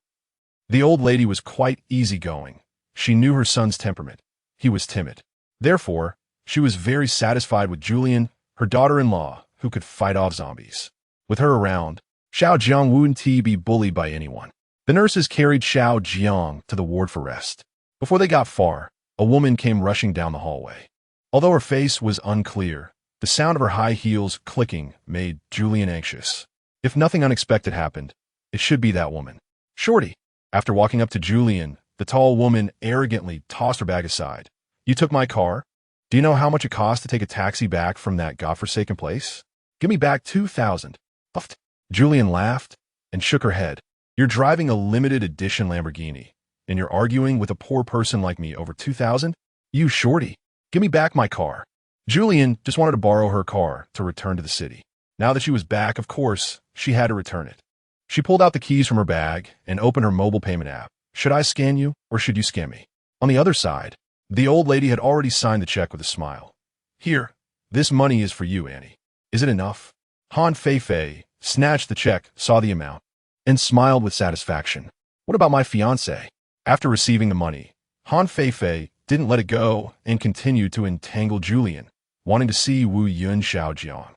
Speaker 1: The old lady was quite easygoing. She knew her son's temperament. He was timid. Therefore, she was very satisfied with Julian, her daughter-in-law, who could fight off zombies. With her around, Xiaojiang wouldn't be bullied by anyone. The nurses carried Xiaojiang to the ward for rest. Before they got far, a woman came rushing down the hallway. Although her face was unclear, the sound of her high heels clicking made Julian anxious. If nothing unexpected happened, it should be that woman. "Shorty." After walking up to Julian, the tall woman arrogantly tossed her bag aside. "You took my car? Do you know how much it costs to take a taxi back from that godforsaken place? Give me back 2,000. Puffed. Julian laughed and shook her head. You're driving a limited edition Lamborghini, and you're arguing with a poor person like me over 2,000? You shorty, give me back my car. Julian just wanted to borrow her car to return to the city. Now that she was back, of course, she had to return it. She pulled out the keys from her bag and opened her mobile payment app. Should I scan you, or should you scan me? On the other side, the old lady had already signed the check with a smile. Here, this money is for you, Annie. Is it enough? Han Fei snatched the check, saw the amount, and smiled with satisfaction. What about my fiancé? After receiving the money, Han Fei didn't let it go and continued to entangle Julian, wanting to see Wu Yun Xiaojiang.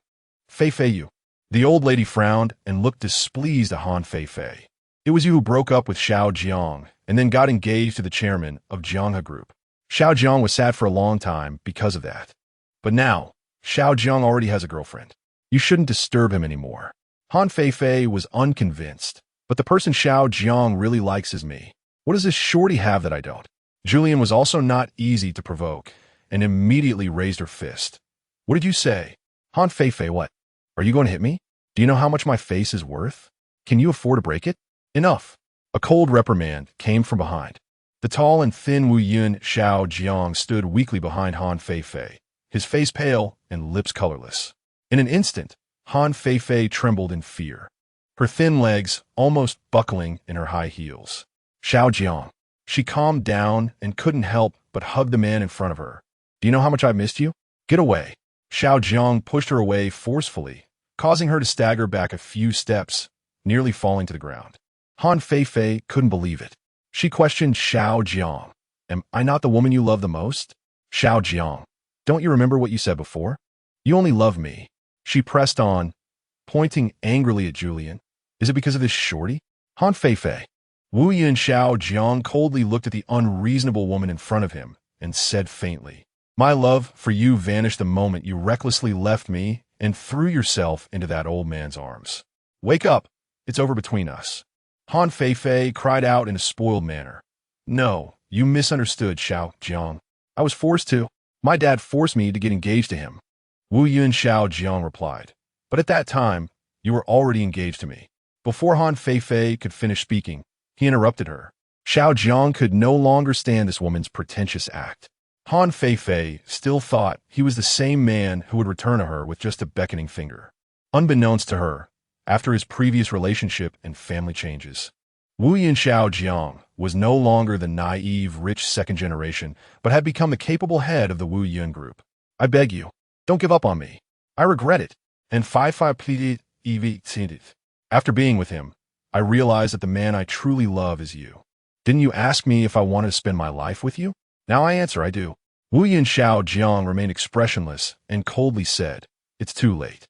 Speaker 1: Fei you. The old lady frowned and looked displeased at Han Fei. It was you who broke up with Xiao Jiang and then got engaged to the chairman of Jianghe Group. Xiao Jiang was sad for a long time because of that. But now, Xiao Jiang already has a girlfriend. You shouldn't disturb him anymore. Han Fei was unconvinced, but the person Xiao Jiang really likes is me. What does this shorty have that I don't? Julian was also not easy to provoke and immediately raised her fist. What did you say? Han Fei, what? Are you going to hit me? Do you know how much my face is worth? Can you afford to break it? Enough. A cold reprimand came from behind. The tall and thin Wu Yun Xiao Jiang stood weakly behind Han Fei, his face pale and lips colorless. In an instant, Han Fei trembled in fear, her thin legs almost buckling in her high heels. Xiao Jiang. She calmed down and couldn't help but hug the man in front of her. Do you know how much I missed you? Get away. Xiao Jiang pushed her away forcefully, causing her to stagger back a few steps, nearly falling to the ground. Han Fei couldn't believe it. She questioned Xiao Jiang. Am I not the woman you love the most? Xiao Jiang. Don't you remember what you said before? You only love me. She pressed on, pointing angrily at Julian. Is it because of this shorty? Han Fei. Wu Yun Xiao Jiang coldly looked at the unreasonable woman in front of him and said faintly, My love for you vanished the moment you recklessly left me and threw yourself into that old man's arms. Wake up. It's over between us. Han Fei cried out in a spoiled manner. No, you misunderstood, Xiao Jiang. I was forced to. My dad forced me to get engaged to him. Wu Yun Xiao Jiang replied. But at that time, you were already engaged to me. Before Han Fei could finish speaking, he interrupted her. Xiao Jiang could no longer stand this woman's pretentious act. Han Fei still thought he was the same man who would return to her with just a beckoning finger. Unbeknownst to her, after his previous relationship and family changes, Wu Yun Xiao Jiang was no longer the naive, rich second generation, but had become the capable head of the Wu Yun Group. I beg you, don't give up on me. I regret it. And Fei pleaded it. After being with him, I realized that the man I truly love is you. Didn't you ask me if I wanted to spend my life with you? Now I answer I do. Wu Yun Xiao Jiang remained expressionless and coldly said, It's too late.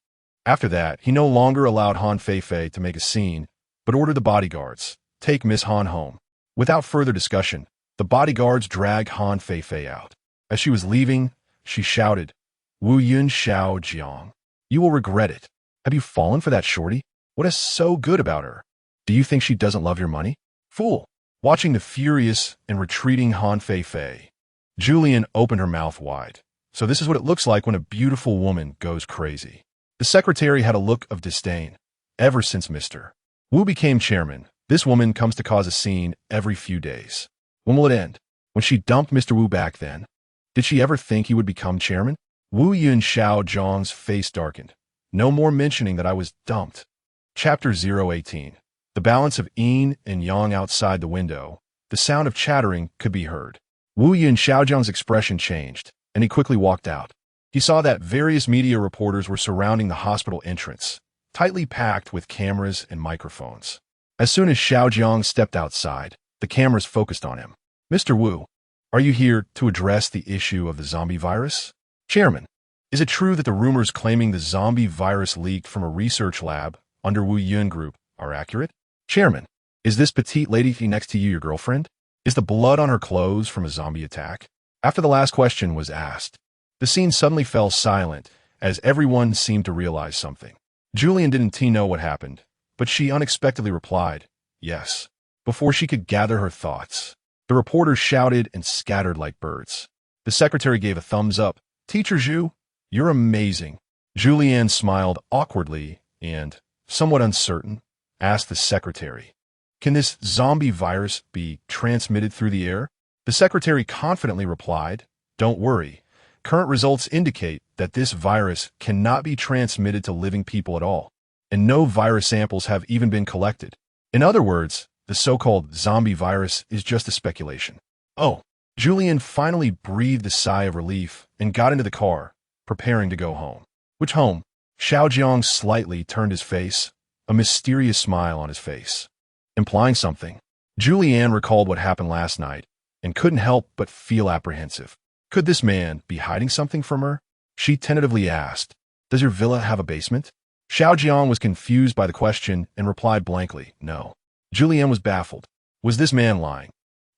Speaker 1: After that, he no longer allowed Han Fei to make a scene, but ordered the bodyguards, take Miss Han home. Without further discussion, the bodyguards dragged Han Fei out. As she was leaving, she shouted, Wu Yun Xiao Jiang, you will regret it. Have you fallen for that shorty? What is so good about her? Do you think she doesn't love your money? Fool. Watching the furious and retreating Han Fei, Julian opened her mouth wide. So this is what it looks like when a beautiful woman goes crazy. The secretary had a look of disdain. Ever since Mr. Wu became chairman, this woman comes to cause a scene every few days. When will it end? When she dumped Mr. Wu back then? Did she ever think he would become chairman? Wu Yun Xiao Jiang's face darkened. No more mentioning that I was dumped. Chapter 018. The balance of yin and yang outside the window. The sound of chattering could be heard. Wu Yun Xiaojiang's expression changed, and he quickly walked out. He saw that various media reporters were surrounding the hospital entrance, tightly packed with cameras and microphones. As soon as Xiaojiang stepped outside, the cameras focused on him. Mr. Wu, are you here to address the issue of the zombie virus? Chairman, is it true that the rumors claiming the zombie virus leaked from a research lab under Wu Yun Group are accurate? Chairman, is this petite lady next to you your girlfriend? Is the blood on her clothes from a zombie attack? After the last question was asked, the scene suddenly fell silent as everyone seemed to realize something. Julian didn't know what happened, but she unexpectedly replied, yes, before she could gather her thoughts. The reporters shouted and scattered like birds. The secretary gave a thumbs up. Teacher Zhu, you're amazing. Julianne smiled awkwardly and, Somewhat uncertain, asked the secretary. Can this zombie virus be transmitted through the air? The secretary confidently replied, Don't worry. Current results indicate that this virus cannot be transmitted to living people at all, and no virus samples have even been collected. In other words, the so-called zombie virus is just a speculation. Oh, Julian finally breathed a sigh of relief and got into the car, preparing to go home. Which home? Xiaojiang slightly turned his face, a mysterious smile on his face, implying something. Julianne recalled what happened last night and couldn't help but feel apprehensive. Could this man be hiding something from her? She tentatively asked, Does your villa have a basement? Xiaojiang was confused by the question and replied blankly, No. Julianne was baffled. Was this man lying?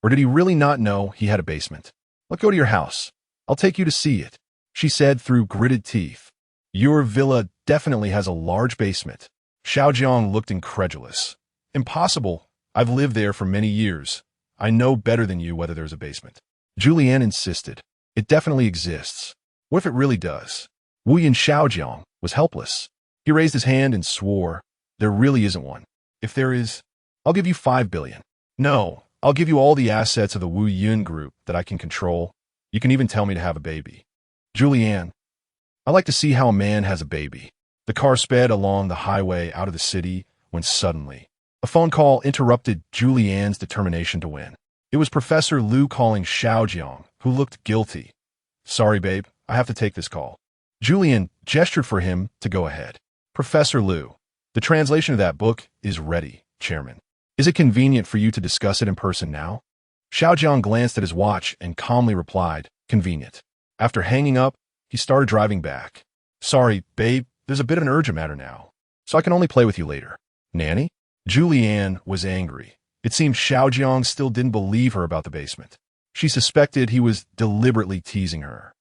Speaker 1: Or did he really not know he had a basement? Let's go to your house. I'll take you to see it, she said through gritted teeth. Your villa definitely has a large basement. Xiaojiang looked incredulous. Impossible. I've lived there for many years. I know better than you whether there's a basement. Julianne insisted. It definitely exists. What if it really does? Wu Yin Xiaojiang was helpless. He raised his hand and swore, There really isn't one. If there is, I'll give you 5 billion. No, I'll give you all the assets of the Wu Yun group that I can control. You can even tell me to have a baby. Julianne, I like to see how a man has a baby. The car sped along the highway out of the city when suddenly a phone call interrupted Julianne's determination to win. It was Professor Lu calling Xiaojiang, who looked guilty. Sorry, babe, I have to take this call. Julian gestured for him to go ahead. Professor Lu, the translation of that book is ready, Chairman. Is it convenient for you to discuss it in person now? Xiaojiang glanced at his watch and calmly replied, Convenient. After hanging up, he started driving back. Sorry, babe, there's a bit of an urgent matter now, so I can only play with you later. Nanny? Julianne was angry. It seemed Xiaojiang still didn't believe her about the basement. She suspected he was deliberately teasing her.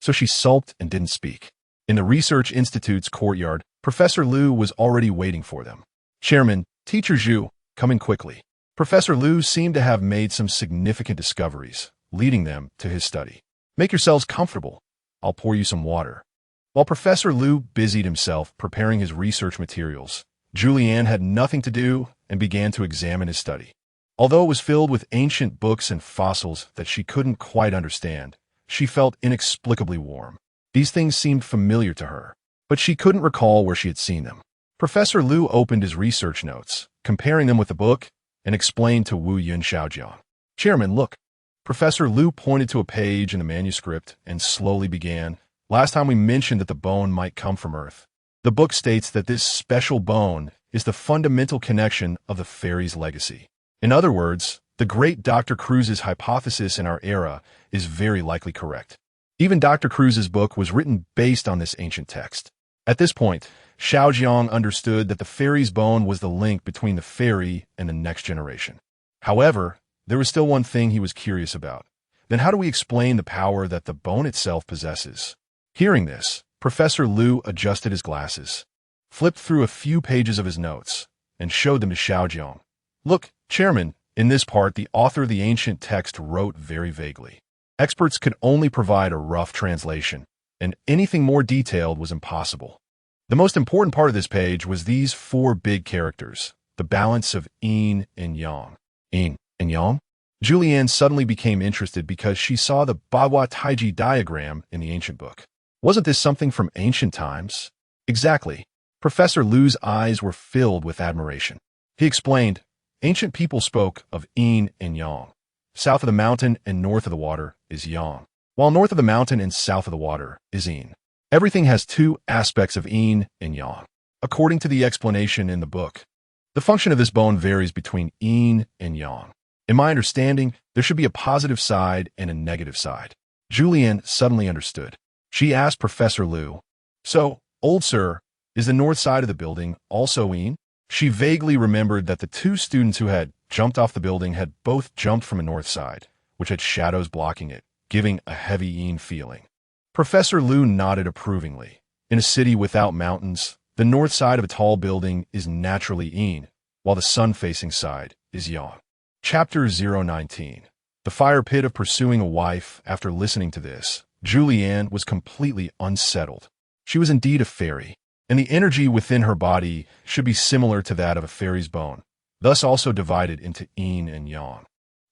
Speaker 1: So she sulked and didn't speak. In the Research Institute's courtyard, Professor Lu was already waiting for them. Chairman, Teacher Zhu, come in quickly. Professor Lu seemed to have made some significant discoveries, leading them to his study. Make yourselves comfortable. I'll pour you some water. While Professor Lu busied himself preparing his research materials, Julianne had nothing to do and began to examine his study. Although it was filled with ancient books and fossils that she couldn't quite understand, she felt inexplicably warm. These things seemed familiar to her, but she couldn't recall where she had seen them. Professor Lu opened his research notes, comparing them with the book, and explained to Wu Yun Xiaojiang. Chairman, look. Professor Lu pointed to a page in the manuscript and slowly began, Last time we mentioned that the bone might come from Earth. The book states that this special bone is the fundamental connection of the fairy's legacy. In other words, the great Dr. Cruz's hypothesis in our era is very likely correct. Even Dr. Cruz's book was written based on this ancient text. At this point, Xiaojiang understood that the fairy's bone was the link between the fairy and the next generation. However, there was still one thing he was curious about. Then how do we explain the power that the bone itself possesses? Hearing this, Professor Lu adjusted his glasses, flipped through a few pages of his notes, and showed them to Xiaojiang. Look, Chairman, in this part the author of the ancient text wrote very vaguely. Experts could only provide a rough translation, and anything more detailed was impossible. The most important part of this page was these 4 big characters, the balance of yin and yang. Yin and yang? Julianne suddenly became interested because she saw the Bagua Taiji diagram in the ancient book. Wasn't this something from ancient times? Exactly. Professor Lu's eyes were filled with admiration. He explained, Ancient people spoke of yin and yang. South of the mountain and north of the water is yang, while north of the mountain and south of the water is yin. Everything has 2 aspects of yin and yang. According to the explanation in the book, the function of this bone varies between yin and yang. In my understanding, there should be a positive side and a negative side. Julianne suddenly understood. She asked Professor Lu, So, old sir, is the north side of the building also yin? She vaguely remembered that the 2 students who had jumped off the building had both jumped from a north side, which had shadows blocking it, giving a heavy yin feeling. Professor Lu nodded approvingly. In a city without mountains, the north side of a tall building is naturally yin, while the sun-facing side is yang. Chapter 019. The fire pit of pursuing a wife. After listening to this, Julianne was completely unsettled. She was indeed a fairy, and the energy within her body should be similar to that of a fairy's bone, thus also divided into yin and yang.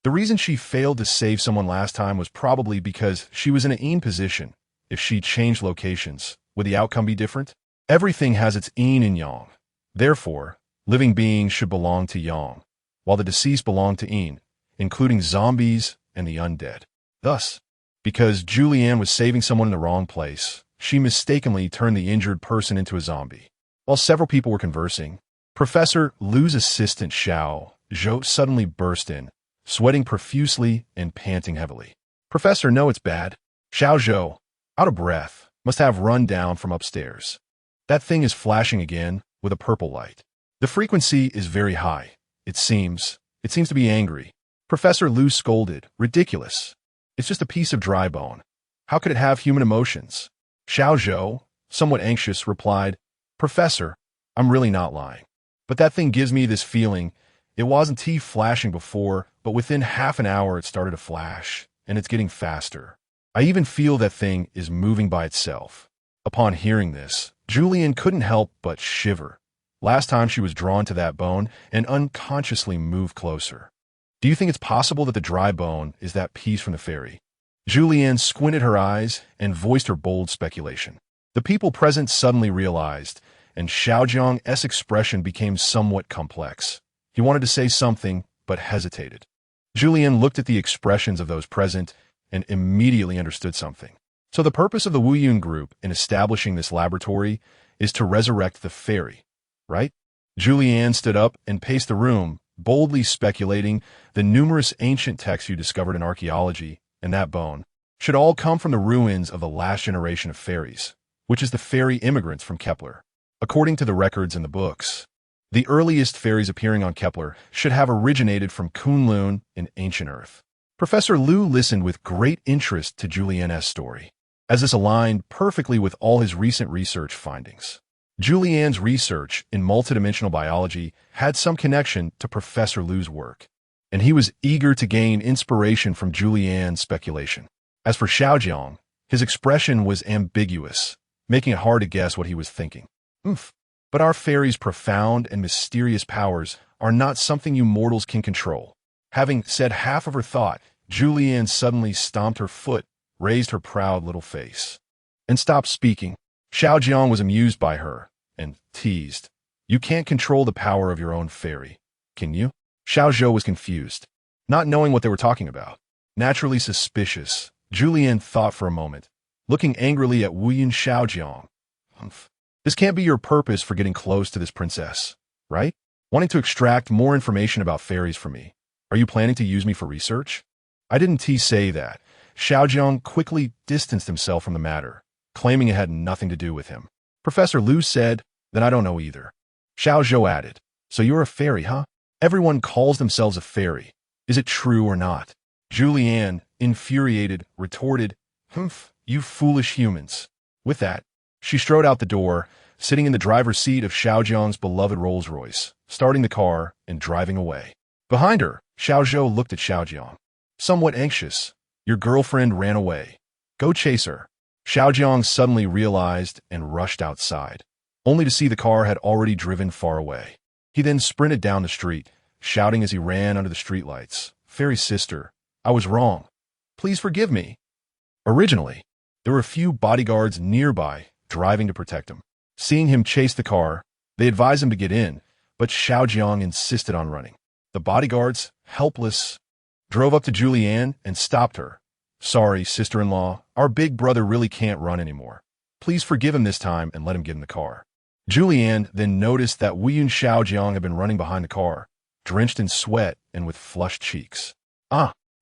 Speaker 1: The reason she failed to save someone last time was probably because she was in an yin position. If she changed locations, would the outcome be different? Everything has its yin and yang. Therefore, living beings should belong to yang, while the deceased belong to yin, including zombies and the undead. Thus, because Julianne was saving someone in the wrong place, she mistakenly turned the injured person into a zombie. While several people were conversing, Professor Lu's assistant Xiao Zhou suddenly burst in, sweating profusely and panting heavily. Professor, no, it's bad. Xiao Zhou, out of breath, must have run down from upstairs. That thing is flashing again with a purple light. The frequency is very high. It seems to be angry. Professor Lu scolded. Ridiculous. It's just a piece of dry bone. How could it have human emotions? Xiao Zhou, somewhat anxious, replied, Professor, I'm really not lying. But that thing gives me this feeling. It wasn't flashing before, but within half an hour it started to flash, and it's getting faster. I even feel that thing is moving by itself. Upon hearing this, Julian couldn't help but shiver. Last time she was drawn to that bone and unconsciously moved closer. Do you think it's possible that the dry bone is that piece from the fairy? Julianne squinted her eyes and voiced her bold speculation. The people present suddenly realized, and Xiaojiang's expression became somewhat complex. He wanted to say something, but hesitated. Julian looked at the expressions of those present and immediately understood something. So the purpose of the Wu Yun group in establishing this laboratory is to resurrect the fairy, right? Julianne stood up and paced the room, boldly speculating the numerous ancient texts you discovered in archaeology and that bone should all come from the ruins of the last generation of fairies, which is the fairy immigrants from Kepler. According to the records in the books, the earliest fairies appearing on Kepler should have originated from Kunlun in ancient Earth. Professor Lu listened with great interest to Julianne's story, as this aligned perfectly with all his recent research findings. Julianne's research in multidimensional biology had some connection to Professor Lu's work, and he was eager to gain inspiration from Julianne's speculation. As for Xiaojiang, his expression was ambiguous, making it hard to guess what he was thinking. But our fairies' profound and mysterious powers are not something you mortals can control. Having said half of her thought, Julianne suddenly stomped her foot, raised her proud little face, and stopped speaking. Xiaojiang was amused by her and teased, You can't control the power of your own fairy, can you? Xiao Zhou was confused, not knowing what they were talking about. Naturally suspicious, Julianne thought for a moment, looking angrily at Wu Yun Xiaojiang. This can't be your purpose for getting close to this princess, right? Wanting to extract more information about fairies from me. Are you planning to use me for research? I didn't say that. Xiaojiang quickly distanced himself from the matter, claiming it had nothing to do with him. Professor Lu said, Then I don't know either. Xiao Zhou added, So you're a fairy, huh? Everyone calls themselves a fairy. Is it true or not? Julianne, infuriated, retorted, You foolish humans. With that, she strode out the door, sitting in the driver's seat of Xiaojiang's beloved Rolls-Royce, starting the car and driving away. Behind her, Xiao Zhou looked at Xiaojiang, somewhat anxious. Your girlfriend ran away. Go chase her. Xiaojiang suddenly realized and rushed outside, only to see the car had already driven far away. He then sprinted down the street, shouting as he ran under the streetlights, Fairy sister, I was wrong. Please forgive me. Originally, there were a few bodyguards nearby driving to protect him. Seeing him chase the car, they advised him to get in, but Xiaojiang insisted on running. The bodyguards, helpless, drove up to Julianne and stopped her. Sorry, sister-in-law, our big brother really can't run anymore. Please forgive him this time and let him get in the car. Julianne then noticed that Wu Yun Xiaojiang had been running behind the car, drenched in sweat and with flushed cheeks.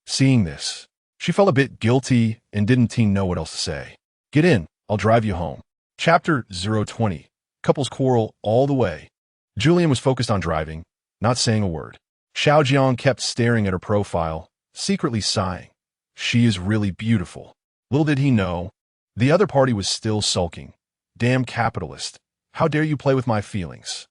Speaker 1: Seeing this, she felt a bit guilty and didn't know what else to say. Get in, I'll drive you home. Chapter 020. Couples quarrel all the way. Julian was focused on driving, not saying a word. Xiaojiang kept staring at her profile, secretly sighing. She is really beautiful. Little did he know, the other party was still sulking. Damn capitalist. How dare you play with my feelings?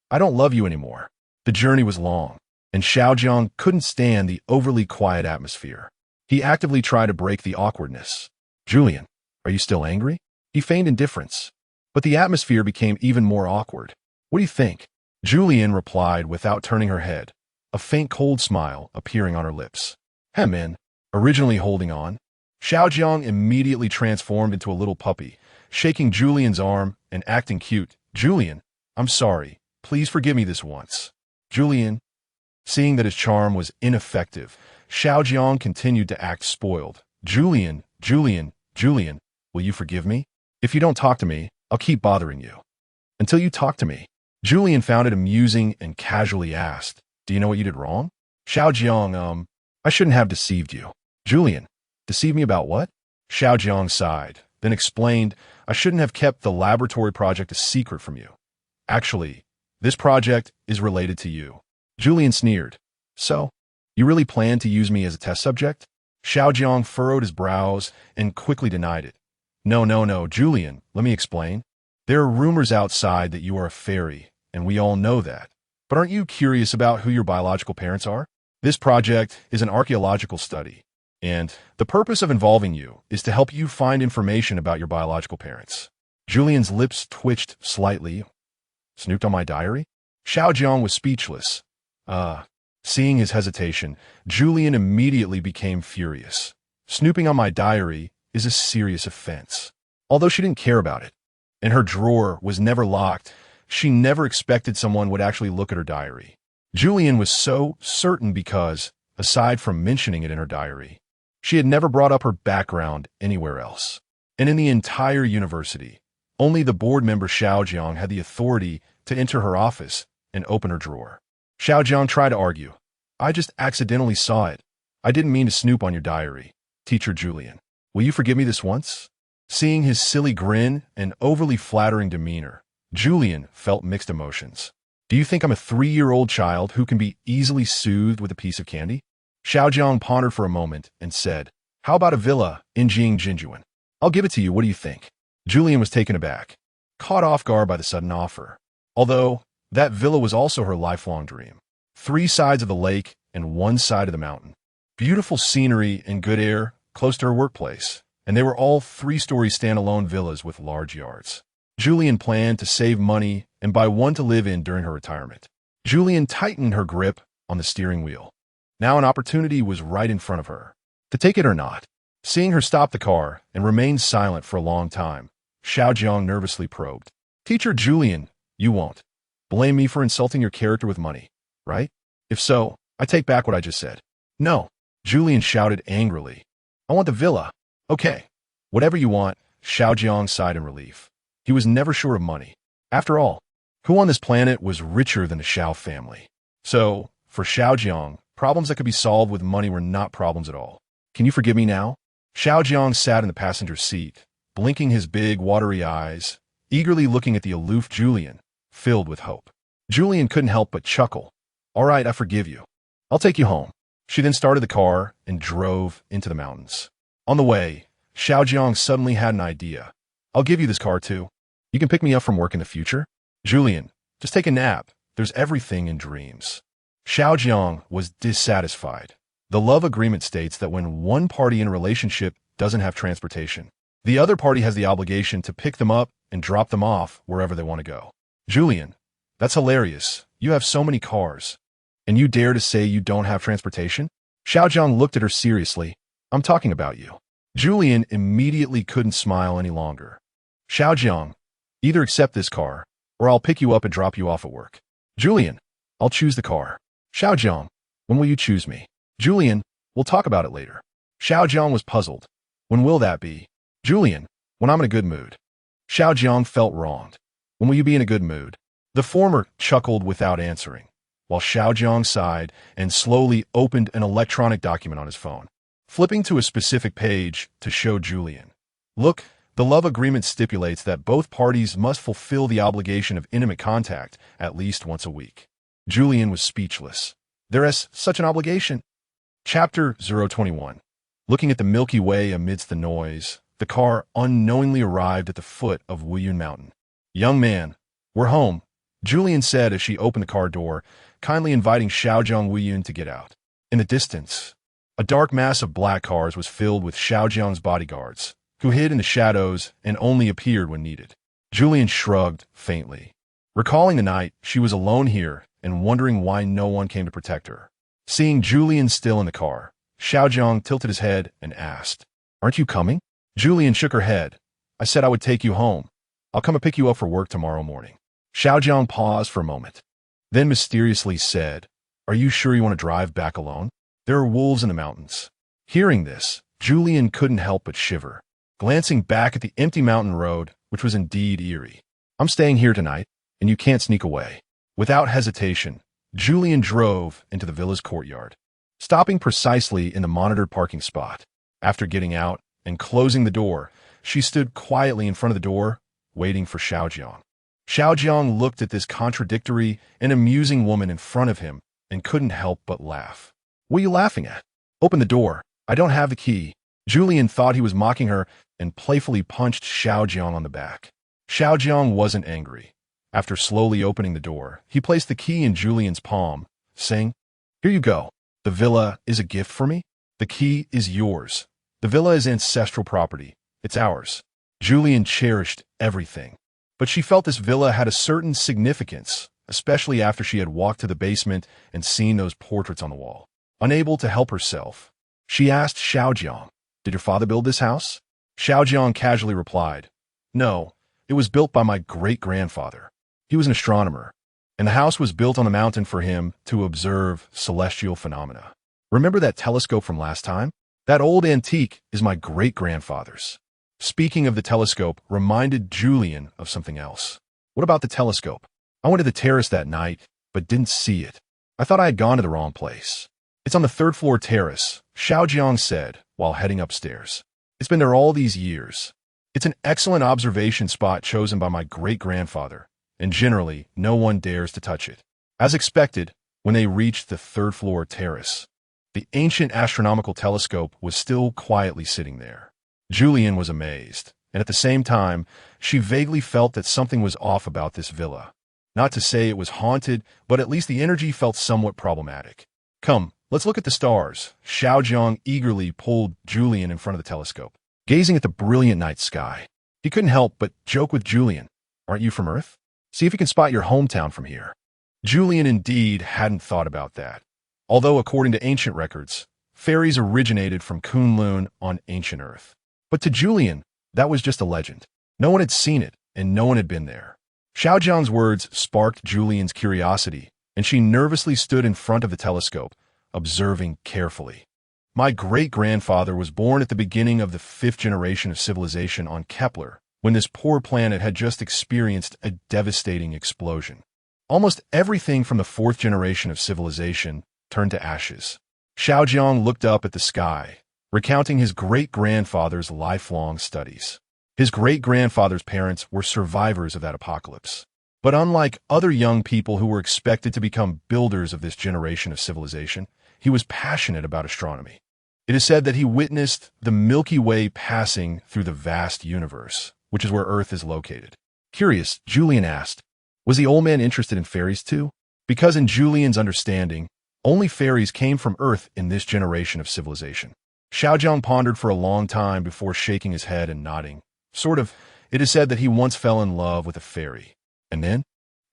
Speaker 1: I don't love you anymore. The journey was long, and Xiaojiang couldn't stand the overly quiet atmosphere. He actively tried to break the awkwardness. Julian, are you still angry? He feigned indifference. But the atmosphere became even more awkward. What do you think? Julian replied without turning her head, a faint cold smile appearing on her lips. Hem in, originally holding on. Xiaojiang immediately transformed into a little puppy, shaking Julian's arm and acting cute. Julian, I'm sorry. Please forgive me this once. Julian, seeing that his charm was ineffective, Xiaojiang continued to act spoiled. Julian, will you forgive me? If you don't talk to me, I'll keep bothering you. Until you talk to me. Julian found it amusing and casually asked, do you know what you did wrong? Xiaojiang, I shouldn't have deceived you. Julian, deceive me about what? Xiaojiang sighed, then explained, I shouldn't have kept the laboratory project a secret from you. Actually, this project is related to you. Julian sneered. So, you really plan to use me as a test subject? Xiaojiang furrowed his brows and quickly denied it. No, Julian, let me explain. There are rumors outside that you are a fairy, and we all know that. But aren't you curious about who your biological parents are? This project is an archaeological study, and the purpose of involving you is to help you find information about your biological parents. Julian's lips twitched slightly. Snooped on my diary? Xiaojiang was speechless. Seeing his hesitation, Julian immediately became furious. Snooping on my diary is a serious offense. Although she didn't care about it, and her drawer was never locked, she never expected someone would actually look at her diary. Julian was so certain because, aside from mentioning it in her diary, she had never brought up her background anywhere else. And in the entire university, only the board member Xiaojiang had the authority to enter her office and open her drawer. Xiaojiang tried to argue. I just accidentally saw it. I didn't mean to snoop on your diary. Teacher Julian, will you forgive me this once? Seeing his silly grin and overly flattering demeanor, Julian felt mixed emotions. Do you think I'm a 3-year-old child who can be easily soothed with a piece of candy? Xiaojiang pondered for a moment and said, how about a villa in Jinjuan? I'll give it to you, what do you think? Julian was taken aback, caught off guard by the sudden offer. Although, that villa was also her lifelong dream. 3 sides of the lake and 1 side of the mountain. Beautiful scenery and good air close to her workplace, and they were all 3-story standalone villas with large yards. Julian planned to save money and buy one to live in during her retirement. Julian tightened her grip on the steering wheel. Now an opportunity was right in front of her. To take it or not. Seeing her stop the car and remain silent for a long time, Xiaojiang nervously probed. Teacher Julian, you won't blame me for insulting your character with money, right? If so, I take back what I just said. No, Julian shouted angrily. I want the villa. Okay, whatever you want, Xiaojiang sighed in relief. He was never short of money. After all, who on this planet was richer than the Xiao family? So, for Xiaojiang, problems that could be solved with money were not problems at all. Can you forgive me now? Xiaojiang sat in the passenger seat, blinking his big, watery eyes, eagerly looking at the aloof Julian, filled with hope. Julian couldn't help but chuckle. All right, I forgive you. I'll take you home. She then started the car and drove into the mountains. On the way, Xiaojiang suddenly had an idea. I'll give you this car too. You can pick me up from work in the future. Julian, just take a nap. There's everything in dreams. Xiaojiang was dissatisfied. The love agreement states that when one party in a relationship doesn't have transportation, the other party has the obligation to pick them up and drop them off wherever they want to go. Julian, that's hilarious. You have so many cars. And you dare to say you don't have transportation? Xiaojiang looked at her seriously. I'm talking about you. Julian immediately couldn't smile any longer. Xiaojiang, either accept this car, or I'll pick you up and drop you off at work. Julian, I'll choose the car. Xiaojiang, when will you choose me? Julian, we'll talk about it later. Xiaojiang was puzzled. When will that be? Julian, when I'm in a good mood. Xiaojiang felt wronged. When will you be in a good mood? The former chuckled without answering, while Xiaojiang sighed and slowly opened an electronic document on his phone, flipping to a specific page to show Julian. Look, the love agreement stipulates that both parties must fulfill the obligation of intimate contact at least once a week. Julian was speechless. There is such an obligation. Chapter 021. Looking at the Milky Way amidst the noise, the car unknowingly arrived at the foot of Wuyun Mountain. Young man, we're home, Julian said as she opened the car door, kindly inviting Xiaojiang Wuyun to get out. In the distance, a dark mass of black cars was filled with Xiaojiang's bodyguards, who hid in the shadows and only appeared when needed. Julian shrugged faintly, recalling the night she was alone here and wondering why no one came to protect her. Seeing Julian still in the car, Xiaojiang tilted his head and asked, "Aren't you coming?" Julian shook her head. "I said I would take you home. I'll come and pick you up for work tomorrow morning." Xiaojiang paused for a moment, then mysteriously said, "Are you sure you want to drive back alone? There are wolves in the mountains." Hearing this, Julian couldn't help but shiver, glancing back at the empty mountain road, which was indeed eerie. "I'm staying here tonight, and you can't sneak away." Without hesitation, Julian drove into the villa's courtyard, stopping precisely in the monitored parking spot. After getting out and closing the door, she stood quietly in front of the door, waiting for Xiaojiang. Xiaojiang looked at this contradictory and amusing woman in front of him and couldn't help but laugh. "What are you laughing at? Open the door. I don't have the key." Julian thought he was mocking her and playfully punched Xiaojiang on the back. Xiaojiang wasn't angry. After slowly opening the door, he placed the key in Julian's palm, saying, "Here you go. The villa is a gift for me. The key is yours. The villa is ancestral property. It's ours." Julian cherished everything, but she felt this villa had a certain significance, especially after she had walked to the basement and seen those portraits on the wall. Unable to help herself, she asked Xiaojiang, "Did your father build this house?" Xiaojiang casually replied, "No, it was built by my great-grandfather. He was an astronomer, and the house was built on the mountain for him to observe celestial phenomena. Remember that telescope from last time? That old antique is my great-grandfather's." Speaking of the telescope reminded Julian of something else. "What about the telescope? I went to the terrace that night, but didn't see it. I thought I had gone to the wrong place." "It's on the third-floor terrace," Xiaojiang said while heading upstairs. "It's been there all these years. It's an excellent observation spot chosen by my great-grandfather, and generally no one dares to touch it." As expected, when they reached the third-floor terrace, the ancient astronomical telescope was still quietly sitting there. Julian was amazed, and at the same time, she vaguely felt that something was off about this villa. Not to say it was haunted, but at least the energy felt somewhat problematic. "Come, let's look at the stars." Xiaojiang eagerly pulled Julian in front of the telescope, gazing at the brilliant night sky. He couldn't help but joke with Julian, "Aren't you from Earth? See if you can spot your hometown from here." Julian indeed hadn't thought about that. Although according to ancient records, fairies originated from Kunlun on ancient Earth. But to Julian, that was just a legend. No one had seen it, and no one had been there. Xiaojiang's words sparked Julian's curiosity, and she nervously stood in front of the telescope, observing carefully. "My great-grandfather was born at the beginning of the 5th generation of civilization on Kepler, when this poor planet had just experienced a devastating explosion. Almost everything from the 4th generation of civilization turned to ashes." Xiaojiang looked up at the sky, recounting his great-grandfather's lifelong studies. His great-grandfather's parents were survivors of that apocalypse. But unlike other young people who were expected to become builders of this generation of civilization, he was passionate about astronomy. It is said that he witnessed the Milky Way passing through the vast universe, which is where Earth is located. Curious, Julian asked, was the old man interested in fairies too? Because in Julian's understanding, only fairies came from Earth in this generation of civilization. Xiaojiang pondered for a long time before shaking his head and nodding. Sort of, it is said that he once fell in love with a fairy. And then?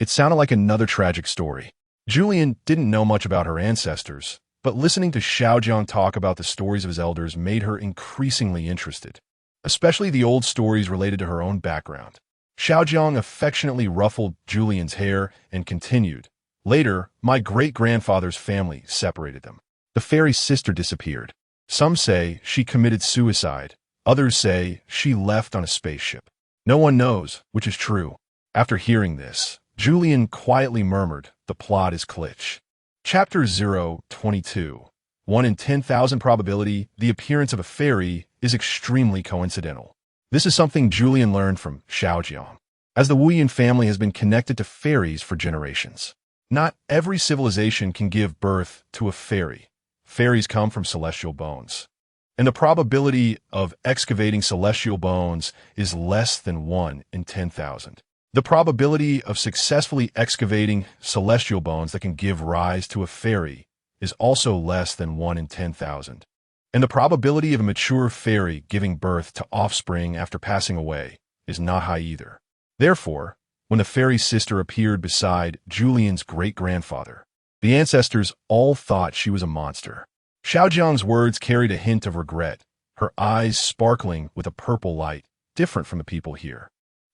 Speaker 1: It sounded like another tragic story. Julian didn't know much about her ancestors, but listening to Xiaojiang talk about the stories of his elders made her increasingly interested, especially the old stories related to her own background. Xiaojiang affectionately ruffled Julian's hair and continued. Later, my great-grandfather's family separated them. The fairy's sister disappeared. Some say she committed suicide. Others say she left on a spaceship. No one knows which is true. After hearing this, Julian quietly murmured, the plot is glitch. Chapter 022. 1 in 10,000 probability the appearance of a fairy is extremely coincidental. This is something Julian learned from Xiaojiang, as the Wuyan family has been connected to fairies for generations. Not every civilization can give birth to a fairy. Fairies come from celestial bones, and the probability of excavating celestial bones is less than 1 in 10,000. The probability of successfully excavating celestial bones that can give rise to a fairy is also less than 1 in 10,000. And the probability of a mature fairy giving birth to offspring after passing away is not high either. Therefore, when the fairy sister appeared beside Julian's great-grandfather, the ancestors all thought she was a monster. Xiaojiang's words carried a hint of regret, her eyes sparkling with a purple light, different from the people here.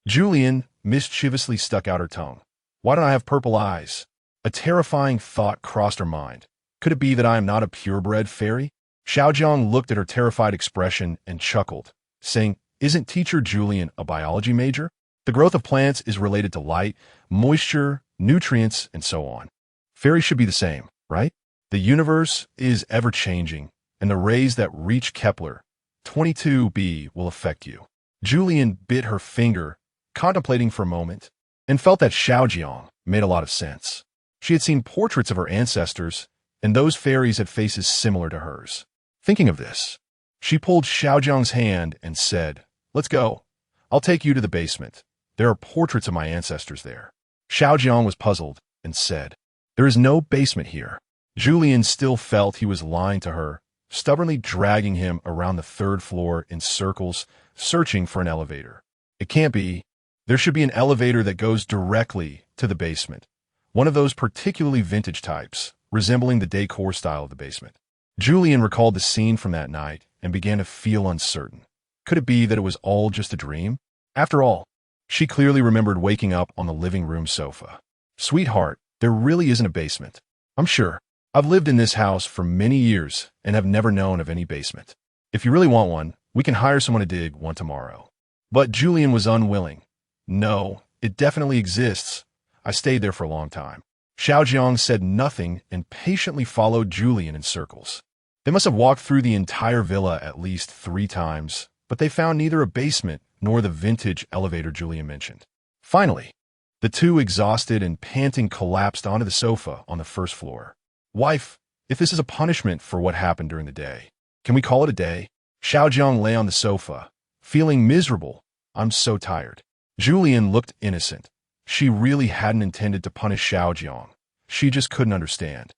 Speaker 1: Julian mischievously stuck out her tongue. Why don't I have purple eyes? A terrifying thought crossed her mind. Could it be that I am not a purebred fairy? Xiaojiang looked at her terrified expression and chuckled, saying, Isn't teacher Julian a biology major? The growth of plants is related to light, moisture, nutrients, and so on. Fairies should be the same, right? The universe is ever-changing, and the rays that reach Kepler 22b will affect you. Julian bit her finger, contemplating for a moment, and felt that Xiaojiang made a lot of sense. She had seen portraits of her ancestors, and those fairies had faces similar to hers. Thinking of this, she pulled Xiaojiang's hand and said, Let's go. I'll take you to the basement. There are portraits of my ancestors there. Xiaojiang was puzzled and said, There is no basement here. Julian still felt he was lying to her, stubbornly dragging him around the third floor in circles, searching for an elevator. It can't be. There should be an elevator that goes directly to the basement, one of those particularly vintage types, resembling the decor style of the basement. Julian recalled the scene from that night and began to feel uncertain. Could it be that it was all just a dream? After all, she clearly remembered waking up on the living room sofa. Sweetheart, there really isn't a basement. I'm sure. I've lived in this house for many years and have never known of any basement. If you really want one, we can hire someone to dig one tomorrow. But Julian was unwilling. No, it definitely exists. I stayed there for a long time. Xiaojiang said nothing and patiently followed Julian in circles. They must have walked through the entire villa at least 3 times, but they found neither a basement nor the vintage elevator Julian mentioned. Finally, the two, exhausted and panting, collapsed onto the sofa on the first floor. Wife, if this is a punishment for what happened during the day, can we call it a day? Xiaojiang lay on the sofa, feeling miserable. I'm so tired. Julian looked innocent. She really hadn't intended to punish Xiaojiang. She just couldn't understand.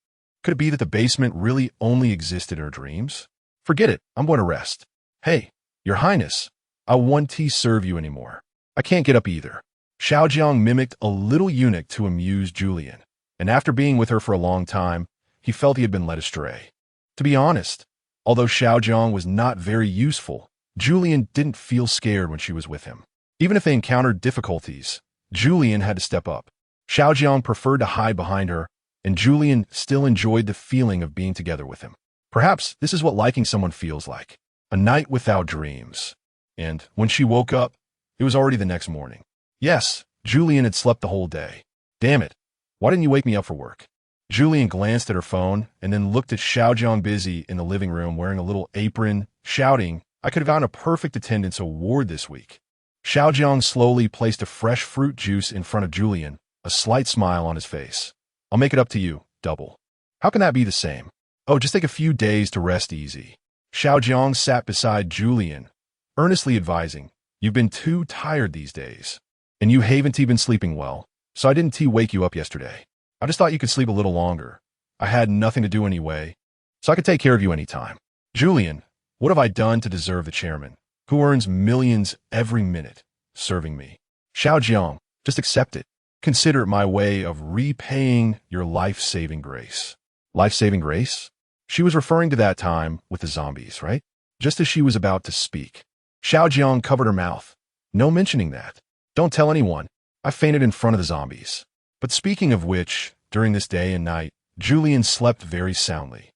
Speaker 1: Could it be that the basement really only existed in her dreams? Forget it. I'm going to rest. Hey, Your Highness, I won't serve you anymore. I can't get up either. Xiaojiang mimicked a little eunuch to amuse Julian, and after being with her for a long time, he felt he had been led astray. To be honest, although Xiaojiang was not very useful, Julian didn't feel scared when she was with him. Even if they encountered difficulties, Julian had to step up. Xiaojiang preferred to hide behind her, and Julian still enjoyed the feeling of being together with him. Perhaps this is what liking someone feels like. A night without dreams. And when she woke up, it was already the next morning. Yes, Julian had slept the whole day. Damn it. Why didn't you wake me up for work? Julian glanced at her phone and then looked at Xiaojiang busy in the living room wearing a little apron, shouting, I could have gotten a perfect attendance award this week. Xiaojiang slowly placed a fresh fruit juice in front of Julian, a slight smile on his face. I'll make it up to you, double. How can that be the same? Oh, just take a few days to rest easy. Xiaojiang sat beside Julian, earnestly advising, You've been too tired these days. And you haven't been sleeping well, so I didn't wake you up yesterday. I just thought you could sleep a little longer. I had nothing to do anyway, so I could take care of you anytime. Julian, what have I done to deserve the chairman, who earns millions every minute, serving me? Xiaojiang, just accept it. Consider it my way of repaying your life-saving grace. Life-saving grace? She was referring to that time with the zombies, right? Just as she was about to speak, Xiaojiang covered her mouth. No mentioning that. Don't tell anyone. I fainted in front of the zombies. But speaking of which, during this day and night, Julian slept very soundly,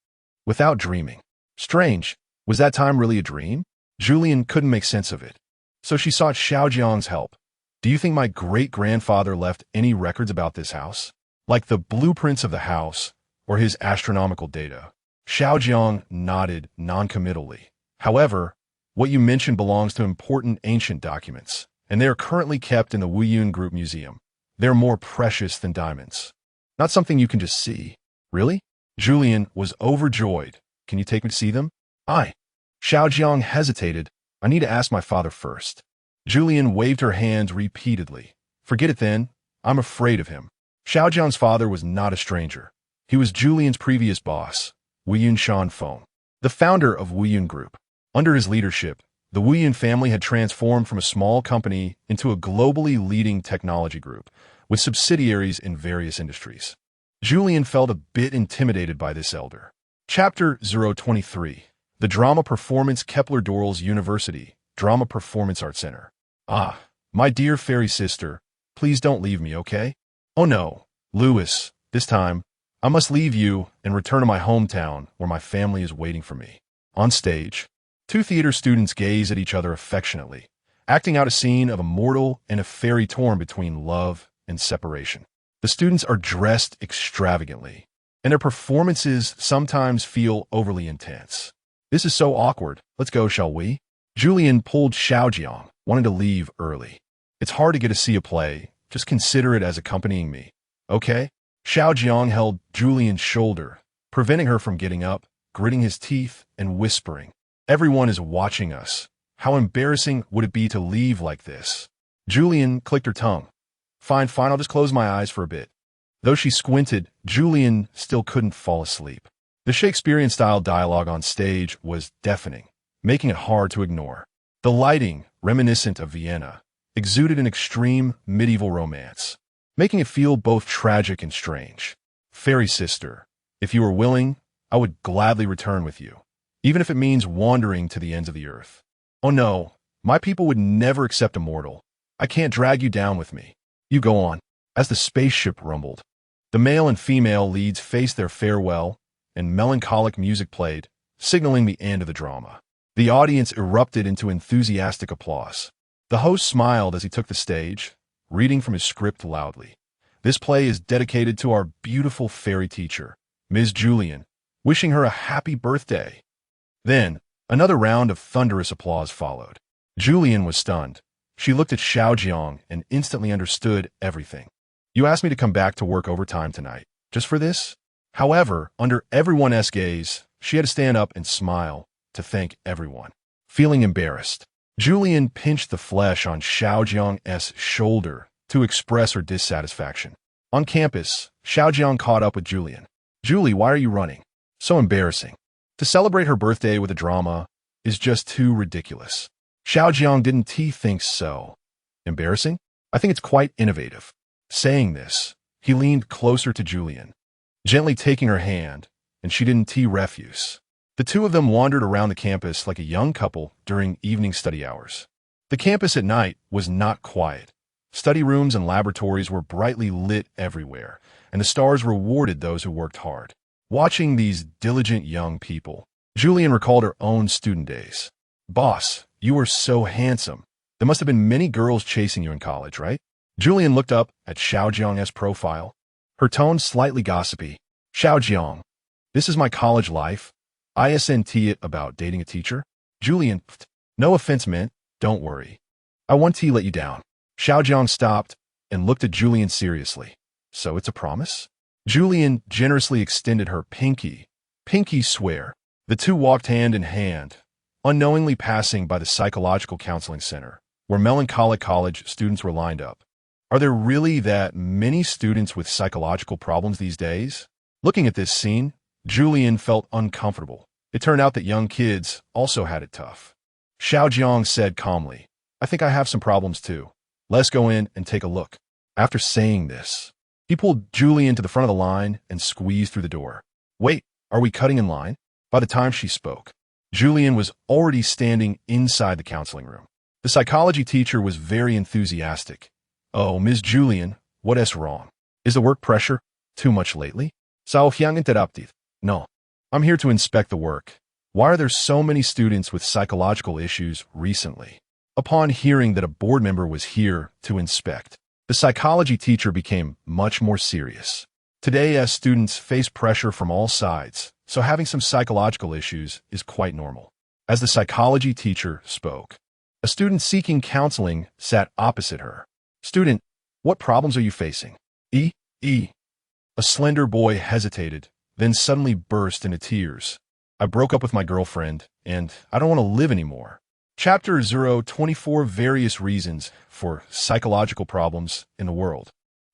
Speaker 1: without dreaming. Strange. Was that time really a dream? Julian couldn't make sense of it. So she sought Xiaojiang's help. Do you think my great-grandfather left any records about this house? Like the blueprints of the house, or his astronomical data? Xiaojiang nodded noncommittally. However, what you mentioned belongs to important ancient documents, and they are currently kept in the Wuyun Group Museum. They're more precious than diamonds. Not something you can just see. Really? Julian was overjoyed. Can you take me to see them? Aye. Xiaojiang hesitated. I need to ask my father first. Julian waved her hands repeatedly. Forget it then. I'm afraid of him. Xiaojiang's father was not a stranger. He was Julian's previous boss, Wuyun Shanfeng, the founder of Wuyun Group. Under his leadership, The Wuyan family had transformed from a small company into a globally leading technology group, with subsidiaries in various industries. Julian felt a bit intimidated by this elder. Chapter 023. The Drama Performance Kepler Dorels University, Drama Performance Art Center. Ah, my dear fairy sister, please don't leave me, okay? Oh no, Lewis, this time, I must leave you and return to my hometown where my family is waiting for me. On stage, two theater students gaze at each other affectionately, acting out a scene of a mortal and a fairy torn between love and separation. The students are dressed extravagantly, and their performances sometimes feel overly intense. This is so awkward. Let's go, shall we? Julian pulled Xiaojiang, wanting to leave early. It's hard to get to see a play. Just consider it as accompanying me. Okay? Xiaojiang held Julian's shoulder, preventing her from getting up, gritting his teeth, and whispering, "Everyone is watching us. How embarrassing would it be to leave like this?" Julian clicked her tongue. Fine, I'll just close my eyes for a bit. Though she squinted, Julian still couldn't fall asleep. The Shakespearean-style dialogue on stage was deafening, making it hard to ignore. The lighting, reminiscent of Vienna, exuded an extreme medieval romance, making it feel both tragic and strange. Fairy sister, if you were willing, I would gladly return with you, even if it means wandering to the ends of the earth. Oh no, my people would never accept a mortal. I can't drag you down with me. You go on. As the spaceship rumbled, the male and female leads faced their farewell, and melancholic music played, signaling the end of the drama. The audience erupted into enthusiastic applause. The host smiled as he took the stage, reading from his script loudly. This play is dedicated to our beautiful fairy teacher, Ms. Julian, wishing her a happy birthday. Then, another round of thunderous applause followed. Julian was stunned. She looked at Xiaojiang and instantly understood everything. You asked me to come back to work overtime tonight, just for this? However, under everyone's gaze, she had to stand up and smile to thank everyone. Feeling embarrassed, Julian pinched the flesh on Xiaojiang's shoulder to express her dissatisfaction. On campus, Xiaojiang caught up with Julian. Julie, why are you running? So embarrassing. To celebrate her birthday with a drama is just too ridiculous. Xiaojiang didn't think so. Embarrassing? I think it's quite innovative. Saying this, he leaned closer to Julian, gently taking her hand, and she didn't refuse. The two of them wandered around the campus like a young couple during evening study hours. The campus at night was not quiet. Study rooms and laboratories were brightly lit everywhere, and the stars rewarded those who worked hard. Watching these diligent young people, Julian recalled her own student days. Boss, you were so handsome. There must have been many girls chasing you in college, right? Julian looked up at Xiaojiang's profile, her tone slightly gossipy. Xiaojiang, this is my college life. Isn't it about dating a teacher? Julian, no offense meant, don't worry. I won't let you down. Xiaojiang stopped and looked at Julian seriously. So it's a promise? Julian generously extended her pinky. Pinky swear. The two walked hand in hand, unknowingly passing by the psychological counseling center, where melancholic college students were lined up. Are there really that many students with psychological problems these days? Looking at this scene, Julian felt uncomfortable. It turned out that young kids also had it tough. Xiaojiang said calmly, I think I have some problems too. Let's go in and take a look. After saying this, he pulled Julian to the front of the line and squeezed through the door. Wait, are we cutting in line? By the time she spoke, Julian was already standing inside the counseling room. The psychology teacher was very enthusiastic. Oh, Ms. Julian, what is wrong? Is the work pressure too much lately? No. I'm here to inspect the work. Why are there so many students with psychological issues recently? Upon hearing that a board member was here to inspect, the psychology teacher became much more serious. Today, as students face pressure from all sides, so having some psychological issues is quite normal. As the psychology teacher spoke, a student seeking counseling sat opposite her. Student, what problems are you facing? A slender boy hesitated, then suddenly burst into tears. I broke up with my girlfriend, and I don't want to live anymore. Chapter 024 Various Reasons for Psychological Problems in the World.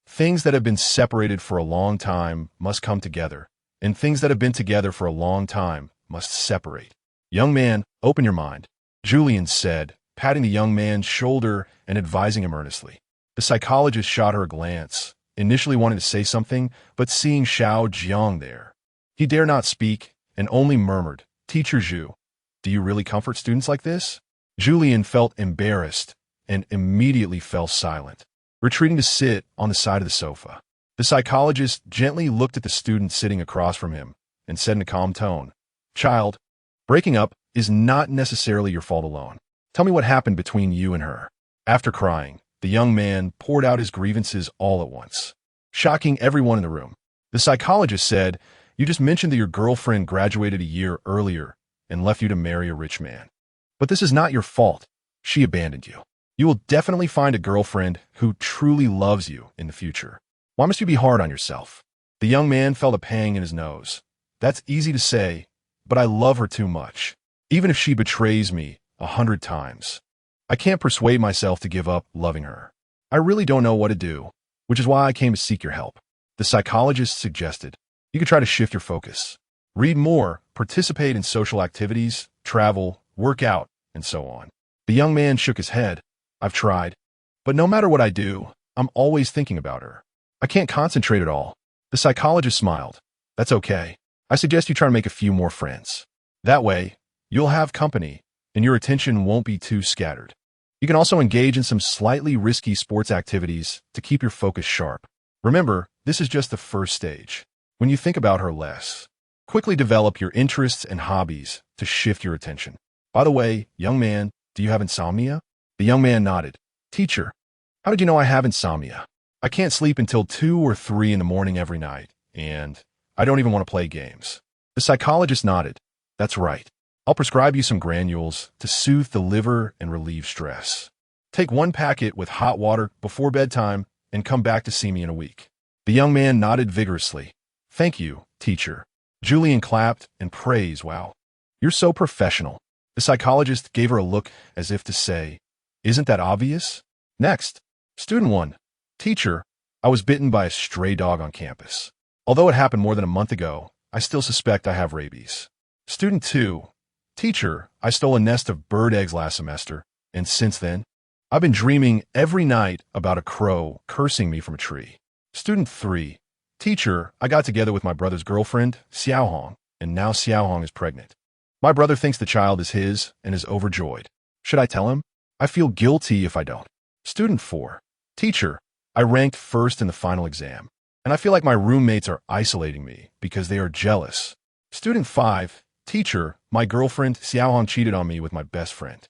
Speaker 1: Things that have been separated for a long time must come together, and things that have been together for a long time must separate. Young man, open your mind. Julian said, patting the young man's shoulder and advising him earnestly. The psychologist shot her a glance, initially wanting to say something, but seeing Xiao Jiang there, he dare not speak and only murmured, "Teacher Zhu, do you really comfort students like this?" Julian felt embarrassed and immediately fell silent, retreating to sit on the side of the sofa. The psychologist gently looked at the student sitting across from him and said in a calm tone, "Child, breaking up is not necessarily your fault alone. Tell me what happened between you and her." After crying, the young man poured out his grievances all at once, shocking everyone in the room. The psychologist said, "You just mentioned that your girlfriend graduated a year earlier and left you to marry a rich man. But this is not your fault. She abandoned you. You will definitely find a girlfriend who truly loves you in the future. Why must you be hard on yourself?" The young man felt a pang in his nose. "That's easy to say, but I love her too much. Even if she betrays me 100 times, I can't persuade myself to give up loving her. I really don't know what to do, which is why I came to seek your help." The psychologist suggested, "You could try to shift your focus. Read more, participate in social activities, travel, work out, and so on." The young man shook his head. "I've tried, but no matter what I do, I'm always thinking about her. I can't concentrate at all." The psychologist smiled. "That's okay. I suggest you try to make a few more friends. That way, you'll have company, and your attention won't be too scattered. You can also engage in some slightly risky sports activities to keep your focus sharp. Remember, this is just the first stage. When you think about her less, quickly develop your interests and hobbies to shift your attention. By the way, young man, do you have insomnia?" The young man nodded. "Teacher, how did you know I have insomnia? I can't sleep until 2 or 3 in the morning every night, and I don't even want to play games." The psychologist nodded. "That's right. I'll prescribe you some granules to soothe the liver and relieve stress. Take 1 packet with hot water before bedtime and come back to see me in a week." The young man nodded vigorously. "Thank you, teacher." Julian clapped and praised, "Wow, you're so professional." The psychologist gave her a look as if to say, "Isn't that obvious?" Next, student 1. "Teacher, I was bitten by a stray dog on campus. Although it happened more than a month ago, I still suspect I have rabies." Student 2. "Teacher, I stole a nest of bird eggs last semester, and since then, I've been dreaming every night about a crow cursing me from a tree." Student 3. "Teacher, I got together with my brother's girlfriend, Xiaohong, and now Xiaohong is pregnant. My brother thinks the child is his and is overjoyed. Should I tell him? I feel guilty if I don't." Student 4. "Teacher, I ranked first in the final exam, and I feel like my roommates are isolating me because they are jealous." Student 5. "Teacher, my girlfriend Xiaohong cheated on me with my best friend.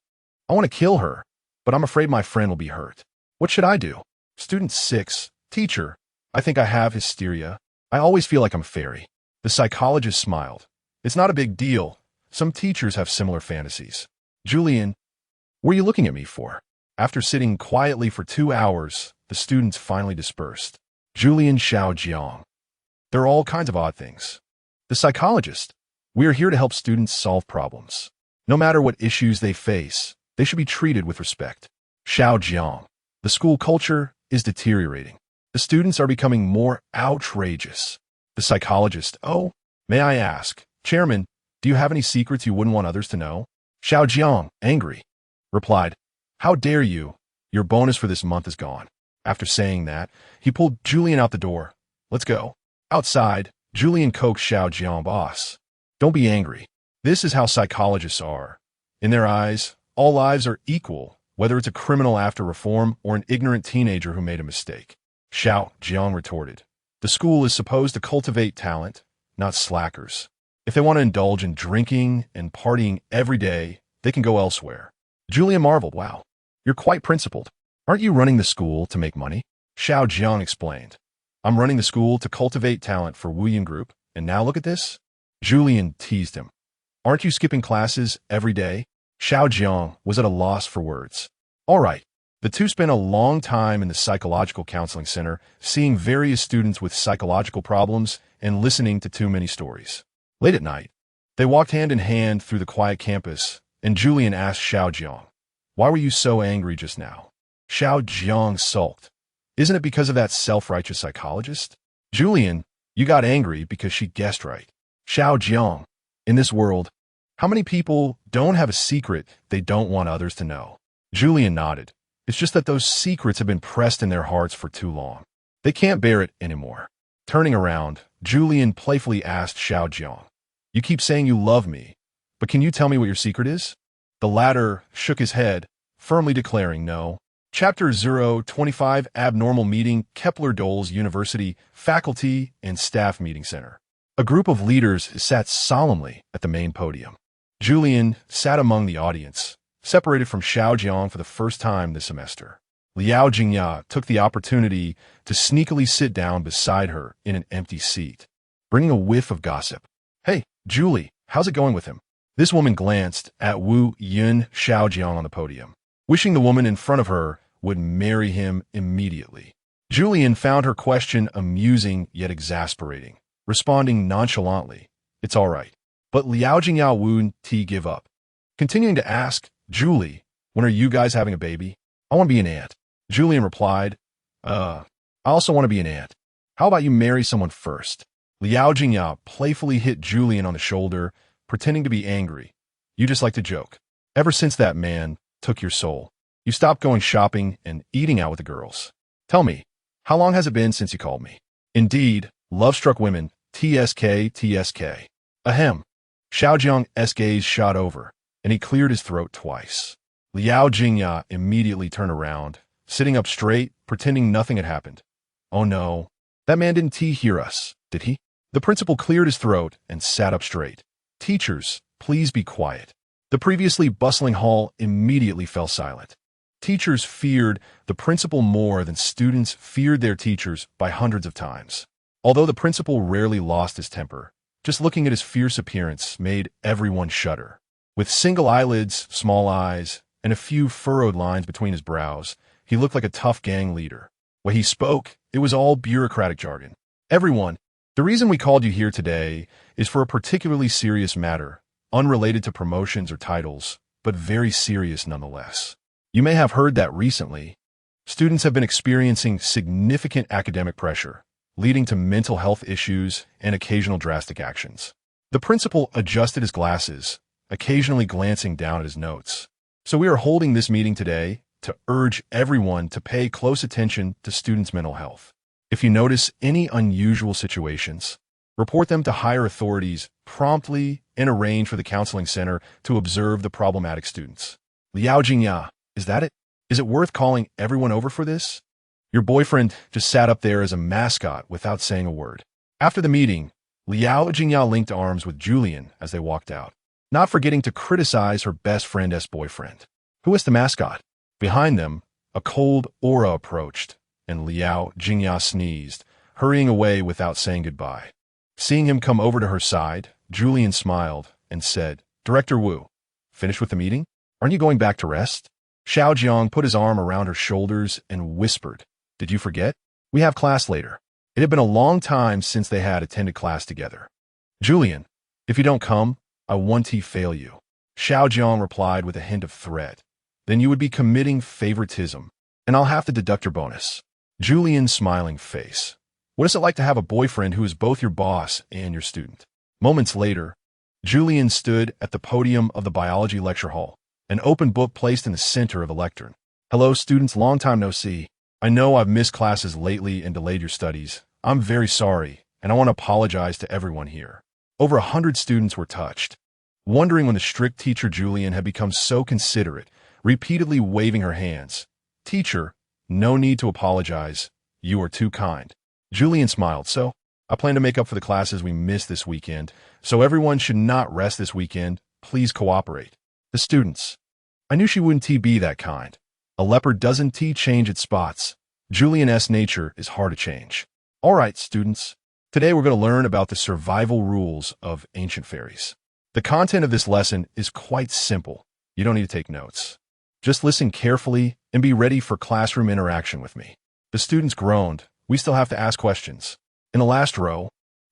Speaker 1: I want to kill her, but I'm afraid my friend will be hurt. What should I do?" Student 6. "Teacher, I think I have hysteria. I always feel like I'm a fairy." The psychologist smiled. "It's not a big deal. Some teachers have similar fantasies." "Julian, what are you looking at me for?" After sitting quietly for 2 hours, the students finally dispersed. Julian Xiaojiang. "There are all kinds of odd things." The psychologist. "We are here to help students solve problems. No matter what issues they face, they should be treated with respect." Xiaojiang. "The school culture is deteriorating. The students are becoming more outrageous." The psychologist. "Oh, may I ask, Chairman, do you have any secrets you wouldn't want others to know?" Xiaojiang, angry, replied, "How dare you? Your bonus for this month is gone." After saying that, he pulled Julian out the door. "Let's go." Outside, Julian coaxed Xiaojiang, "Boss, don't be angry. This is how psychologists are. In their eyes, all lives are equal, whether it's a criminal after reform or an ignorant teenager who made a mistake." Xiao Jiang retorted, "The school is supposed to cultivate talent, not slackers. If they want to indulge in drinking and partying every day, they can go elsewhere." Julian marveled, "Wow, you're quite principled. Aren't you running the school to make money?" Xiao Jiang explained, "I'm running the school to cultivate talent for Wu Yin Group, and now look at this." Julian teased him, "Aren't you skipping classes every day?" Xiao Jiang was at a loss for words. All right. The two spent a long time in the psychological counseling center, seeing various students with psychological problems and listening to too many stories. Late at night, they walked hand in hand through the quiet campus, and Julian asked Xiaojiang, "Why were you so angry just now?" Xiaojiang sulked. "Isn't it because of that self-righteous psychologist?" Julian, "You got angry because she guessed right." Xiaojiang, "In this world, How many people don't have a secret they don't want others to know? Julian nodded. It's just that those secrets have been pressed in their hearts for too long. They can't bear it anymore. Turning around, Julian playfully asked Xiaojiang, "You keep saying you love me, but can you tell me what your secret is?" The latter shook his head, firmly declaring no. Chapter 025 Abnormal Meeting, Kepler-Doles University Faculty and Staff Meeting Center. A group of leaders sat solemnly at the main podium. Julian sat among the audience, separated from Xiaojiang for the first time this semester. Liao Jingya took the opportunity to sneakily sit down beside her in an empty seat, bringing a whiff of gossip. "Hey, Julie, how's it going with him?" This woman glanced at Wu Yun Xiaojiang on the podium, wishing the woman in front of her would marry him immediately. Julian found her question amusing yet exasperating, responding nonchalantly, "It's all right." But Liao Jingya wouldn't give up, continuing to ask, "Julie, when are you guys having a baby?" "I want to be an aunt." Julian replied, I also want to be an aunt. How about you marry someone first?" Liao Jingya playfully hit Julian on the shoulder, pretending to be angry. "You just like to joke. Ever since that man took your soul, you stopped going shopping and eating out with the girls. Tell me, how long has it been since you called me?" Indeed, love-struck women, TSK, TSK. Ahem. Xiaojiang's gaze shot over, and he cleared his throat twice. Liao Jingya immediately turned around, sitting up straight, pretending nothing had happened. "Oh no, that man didn't hear us, did he?" The principal cleared his throat and sat up straight. "Teachers, please be quiet." The previously bustling hall immediately fell silent. Teachers feared the principal more than students feared their teachers by hundreds of times. Although the principal rarely lost his temper, just looking at his fierce appearance made everyone shudder. With single eyelids, small eyes, and a few furrowed lines between his brows, he looked like a tough gang leader. When he spoke, it was all bureaucratic jargon. "Everyone, the reason we called you here today is for a particularly serious matter, unrelated to promotions or titles, but very serious nonetheless. You may have heard that recently, students have been experiencing significant academic pressure, leading to mental health issues and occasional drastic actions." The principal adjusted his glasses, occasionally glancing down at his notes. "So we are holding this meeting today to urge everyone to pay close attention to students' mental health. If you notice any unusual situations, report them to higher authorities promptly and arrange for the counseling center to observe the problematic students." Liao Jingya, is that it? Is it worth calling everyone over for this? Your boyfriend just sat up there as a mascot without saying a word. After the meeting, Liao Jingya linked arms with Julian as they walked out, not forgetting to criticize her best friend's boyfriend. Who is the mascot? Behind them, a cold aura approached, and Liao Jingya sneezed, hurrying away without saying goodbye. Seeing him come over to her side, Julian smiled and said, "Director Wu, finished with the meeting? Aren't you going back to rest?" Xiaojiang put his arm around her shoulders and whispered, "Did you forget? We have class later." It had been a long time since they had attended class together. "Julian, if you don't come, I want to fail you." Xiaojiang replied with a hint of threat. "Then you would be committing favoritism, and I'll have to deduct your bonus." Julian's smiling face. "What is it like to have a boyfriend who is both your boss and your student?" Moments later, Julian stood at the podium of the biology lecture hall, an open book placed in the center of the lectern. "Hello, students, long time no see. I know I've missed classes lately and delayed your studies. I'm very sorry, and I want to apologize to everyone here." Over 100 students were touched, wondering when the strict teacher Julian had become so considerate, repeatedly waving her hands. "Teacher, no need to apologize. You are too kind." Julian smiled. "So, I plan to make up for the classes we missed this weekend, so everyone should not rest this weekend. Please cooperate." The students. "I knew she wouldn't be that kind. A leopard doesn't change its spots. Julian's nature is hard to change." "All right, students. Today we're going to learn about the survival rules of ancient fairies. The content of this lesson is quite simple. You don't need to take notes. Just listen carefully and be ready for classroom interaction with me." The students groaned. "We still have to ask questions." In the last row,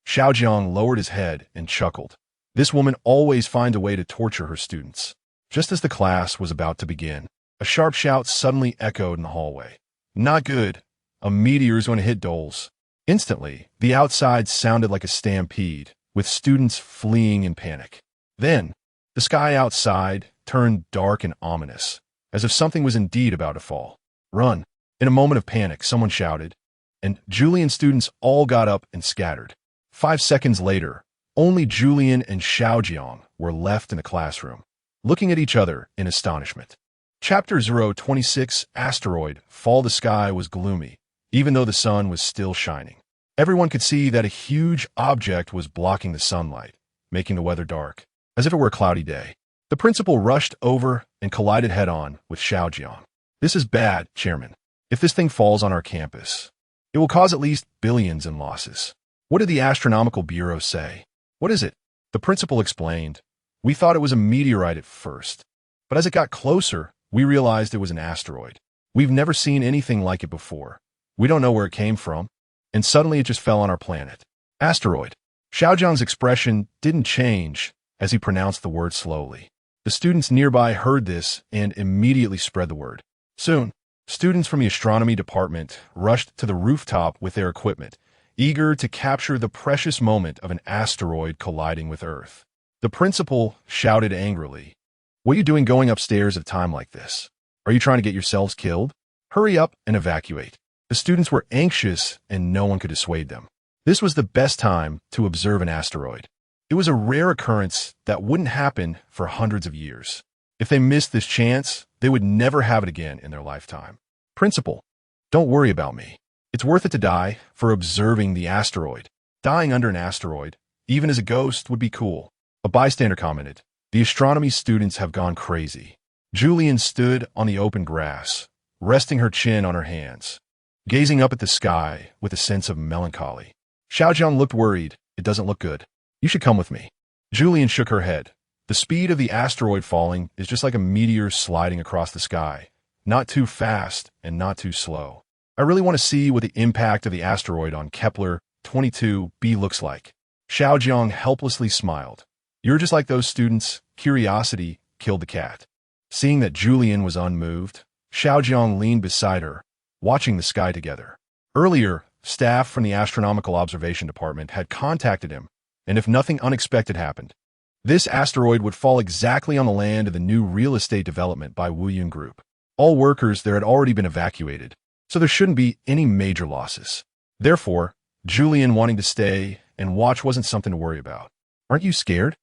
Speaker 1: Xiaojiang lowered his head and chuckled. This woman always finds a way to torture her students. Just as the class was about to begin, a sharp shout suddenly echoed in the hallway. "Not good. A meteor is going to hit Doles." Instantly, the outside sounded like a stampede, with students fleeing in panic. Then, The sky outside turned dark and ominous, as if something was indeed about to fall. "Run!" In a moment of panic, someone shouted, and Julian's students all got up and scattered. 5 seconds later, only Julian and Xiaojiang were left in the classroom, looking at each other in astonishment. Chapter 026 Asteroid Fall. The sky was gloomy, even though the sun was still shining. Everyone could see that a huge object was blocking the sunlight, making the weather dark, as if it were a cloudy day. The principal rushed over and collided head-on with Xiaojiang. "This is bad, Chairman. If this thing falls on our campus, it will cause at least billions in losses." "What did the Astronomical Bureau say?" "What is it?" The principal explained. "We thought it was a meteorite at first, but as it got closer, we realized it was an asteroid. We've never seen anything like it before. We don't know where it came from, and suddenly it just fell on our planet." "Asteroid." Xiaojiang's expression didn't change as he pronounced the word slowly. The students nearby heard this and immediately spread the word. Soon, students from the astronomy department rushed to the rooftop with their equipment, eager to capture the precious moment of an asteroid colliding with Earth. The principal shouted angrily, "What are you doing going upstairs at a time like this? Are you trying to get yourselves killed? Hurry up and evacuate." The students were anxious and no one could dissuade them. This was the best time to observe an asteroid. It was a rare occurrence that wouldn't happen for hundreds of years. If they missed this chance, they would never have it again in their lifetime. "Principal, don't worry about me. It's worth it to die for observing the asteroid. Dying under an asteroid, even as a ghost, would be cool." A bystander commented, "The astronomy students have gone crazy." Julian stood on the open grass, resting her chin on her hands, gazing up at the sky with a sense of melancholy. Xiaojiang looked worried. "It doesn't look good. You should come with me." Julian shook her head. The speed of the asteroid falling is just like a meteor sliding across the sky. Not too fast and not too slow. I really want to see what the impact of the asteroid on Kepler-22b looks like. Xiaojiang helplessly smiled. "You're just like those students. Curiosity killed the cat." Seeing that Julian was unmoved, Xiaojiang leaned beside her, watching the sky together. Earlier, staff from the Astronomical Observation Department had contacted him, and if nothing unexpected happened, this asteroid would fall exactly on the land of the new real estate development by Wuyun Group. All workers there had already been evacuated, so there shouldn't be any major losses. Therefore, Julian wanting to stay and watch wasn't something to worry about. "Aren't you scared?"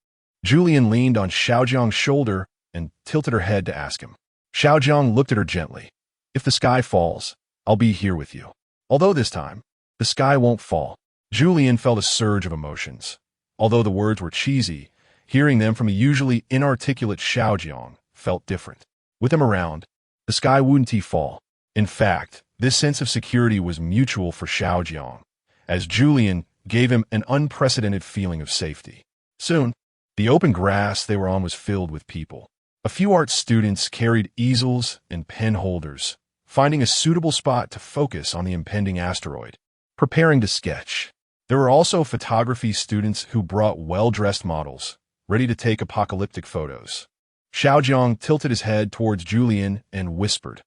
Speaker 1: Julian leaned on Xiaojiang's shoulder and tilted her head to ask him. Xiaojiang looked at her gently. "If the sky falls, I'll be here with you. Although this time, the sky won't fall." Julian felt a surge of emotions. Although the words were cheesy, hearing them from a usually inarticulate Xiaojiang felt different. With him around, the sky wouldn't fall. In fact, this sense of security was mutual for Xiaojiang, as Julian gave him an unprecedented feeling of safety. Soon, the open grass they were on was filled with people. A few art students carried easels and pen holders, finding a suitable spot to focus on the impending asteroid, preparing to sketch. There were also photography students who brought well-dressed models, ready to take apocalyptic photos. Xiaojiang tilted his head towards Julian and whispered,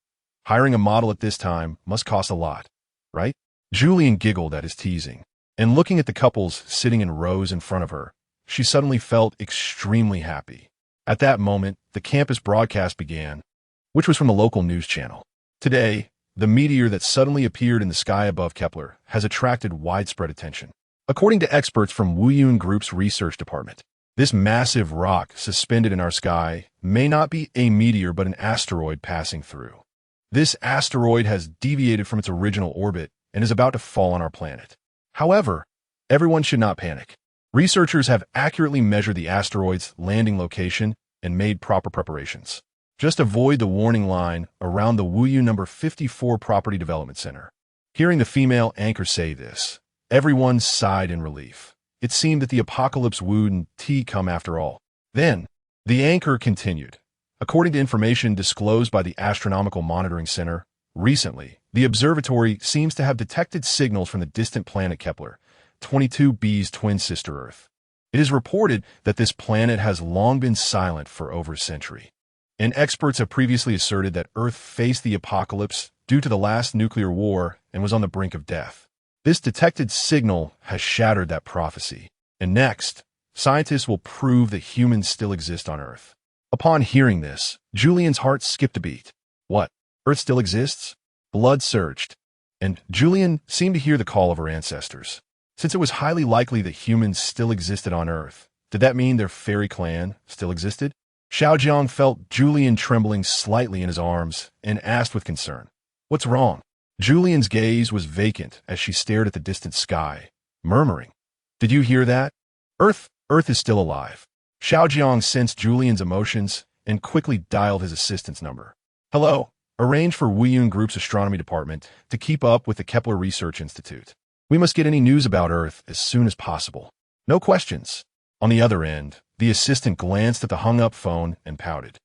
Speaker 1: "Hiring a model at this time must cost a lot, right?" Julian giggled at his teasing, and looking at the couples sitting in rows in front of her, she suddenly felt extremely happy. At that moment, the campus broadcast began, which was from the local news channel. Today, the meteor that suddenly appeared in the sky above Kepler has attracted widespread attention. According to experts from Wuyun Group's research department, this massive rock suspended in our sky may not be a meteor but an asteroid passing through. This asteroid has deviated from its original orbit and is about to fall on our planet. However, everyone should not panic. Researchers have accurately measured the asteroid's landing location and made proper preparations. Just avoid the warning line around the Wuyun No. 54 Property Development Center. Hearing the female anchor say this, everyone sighed in relief. It seemed that the apocalypse wouldn't come after all. Then, the anchor continued. According to information disclosed by the Astronomical Monitoring Center, recently, the observatory seems to have detected signals from the distant planet Kepler-22b's twin sister Earth. It is reported that this planet has long been silent for over a century, and experts have previously asserted that Earth faced the apocalypse due to the last nuclear war and was on the brink of death. This detected signal has shattered that prophecy, and next, Scientists will prove that humans still exist on Earth. Upon hearing this, Julian's heart skipped a beat. What? Earth still exists? Blood surged, and Julian seemed to hear the call of her ancestors. Since it was highly likely that humans still existed on Earth, did that mean their fairy clan still existed? Xiaojiang felt Julian trembling slightly in his arms and asked with concern, "What's wrong?" Julian's gaze was vacant as she stared at the distant sky, murmuring, "Did you hear that? Earth is still alive." Xiaojiang sensed Julian's emotions and quickly dialed his assistant's number. "Hello, arrange for Wuyun Group's astronomy department to keep up with the Kepler Research Institute. We must get any news about Earth as soon as possible. No questions." On the other end, the assistant glanced at the hung-up phone and pouted.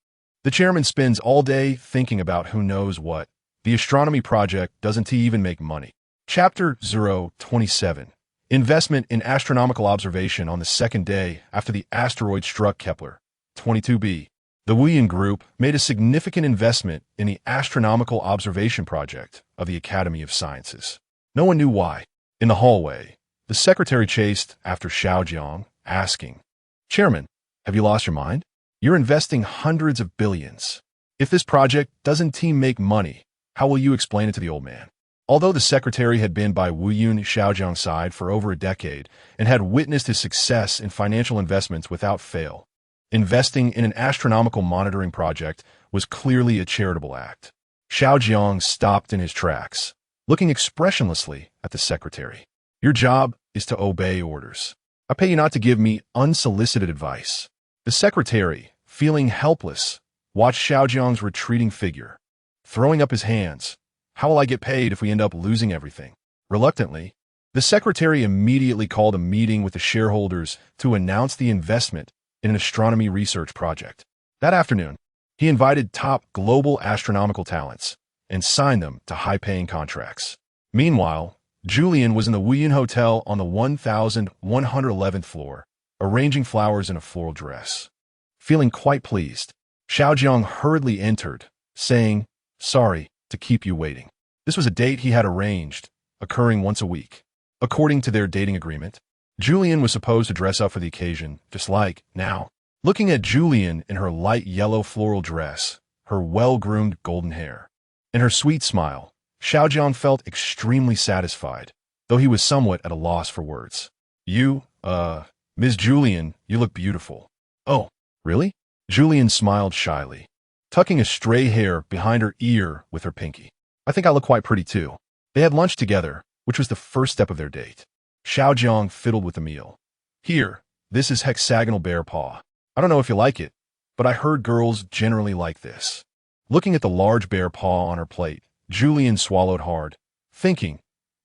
Speaker 1: The chairman spends all day thinking about who knows what. The astronomy project doesn't even make money. Chapter 027. Investment in astronomical observation on the second day after the asteroid struck Kepler. 22b. The Wuyun Group made a significant investment in the astronomical observation project of the Academy of Sciences. No one knew why. In the hallway, the secretary chased after Xiaojiang, asking, "Chairman, have you lost your mind? You're investing hundreds of billions. If this project doesn't make money, how will you explain it to the old man?" Although the secretary had been by Wuyun Xiaojiang's side for over a decade and had witnessed his success in financial investments without fail, investing in an astronomical monitoring project was clearly a charitable act. Xiaojiang stopped in his tracks, looking expressionlessly at the secretary. "Your job is to obey orders. I pay you not to give me unsolicited advice." The secretary, feeling helpless, watched Xiaojiang's retreating figure. Throwing up his hands, "How will I get paid if we end up losing everything?" Reluctantly, the secretary immediately called a meeting with the shareholders to announce the investment in an astronomy research project. That afternoon, he invited top global astronomical talents and signed them to high-paying contracts. Meanwhile, Julian was in the Wuyun Hotel on the 1111th floor, arranging flowers in a floral dress. Feeling quite pleased, Xiaojiang hurriedly entered, saying, "Sorry to keep you waiting." This was a date he had arranged, occurring once a week. According to their dating agreement, Julian was supposed to dress up for the occasion, just like now. Looking at Julian in her light yellow floral dress, her well-groomed golden hair, and her sweet smile, Xiaojiang felt extremely satisfied, though he was somewhat at a loss for words. "You, Ms. Julian, you look beautiful." "Oh, really?" Julian smiled shyly, tucking a stray hair behind her ear with her pinky. "I think I look quite pretty too." They had lunch together, which was the first step of their date. Xiaojiang fiddled with the meal. "Here, this is hexagonal bear paw. I don't know if you like it, but I heard girls generally like this." Looking at the large bear paw on her plate, Julian swallowed hard, thinking,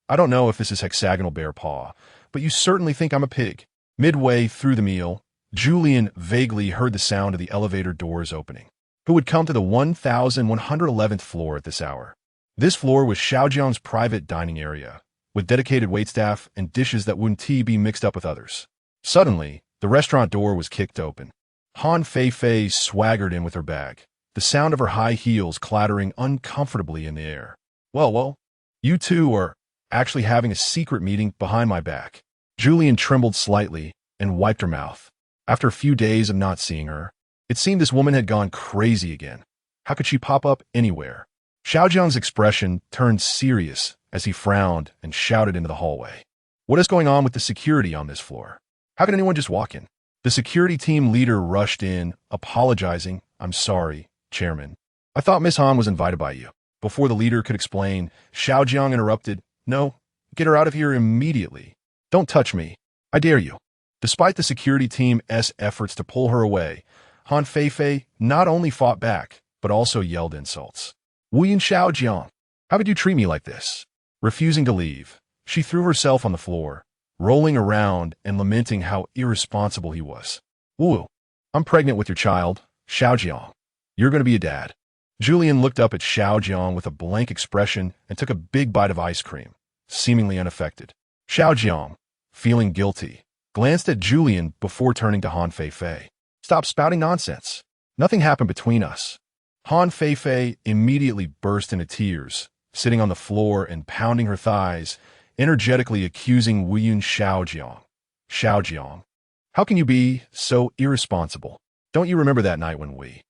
Speaker 1: "I don't know if this is hexagonal bear paw, but you certainly think I'm a pig." Midway through the meal, Julian vaguely heard the sound of the elevator doors opening. Who would come to the 1111th floor at this hour? This floor was Xiaojiang's private dining area, with dedicated waitstaff and dishes that wouldn't be mixed up with others. Suddenly, the restaurant door was kicked open. Han Fei swaggered in with her bag, the sound of her high heels clattering uncomfortably in the air. Well, you two are actually having a secret meeting behind my back." Julian trembled slightly and wiped her mouth. After a few days of not seeing her, it seemed this woman had gone crazy again. How could she pop up anywhere? Xiaojiang's expression turned serious as he frowned and shouted into the hallway. "What is going on with the security on this floor? How can anyone just walk in?" The security team leader rushed in, apologizing. "I'm sorry, Chairman. I thought Miss Han was invited by you." Before the leader could explain, Xiaojiang interrupted. "No, get her out of here immediately. Don't touch me. I dare you." Despite the security team's efforts to pull her away, Han Fei not only fought back, but also yelled insults. "Wuyun Xiaojiang, how could you treat me like this?" Refusing to leave, she threw herself on the floor, rolling around and lamenting how irresponsible he was. "Wu, I'm pregnant with your child, Xiaojiang. You're going to be a dad." Julian looked up at Xiaojiang with a blank expression and took a big bite of ice cream, seemingly unaffected. Xiaojiang, feeling guilty, glanced at Julian before turning to Han Fei. "Stop spouting nonsense. Nothing happened between us." Han Fei immediately burst into tears, sitting on the floor and pounding her thighs, energetically accusing Wuyun Xiaojiang. "Xiaojiang, How can you be so irresponsible? Don't you remember that night when we...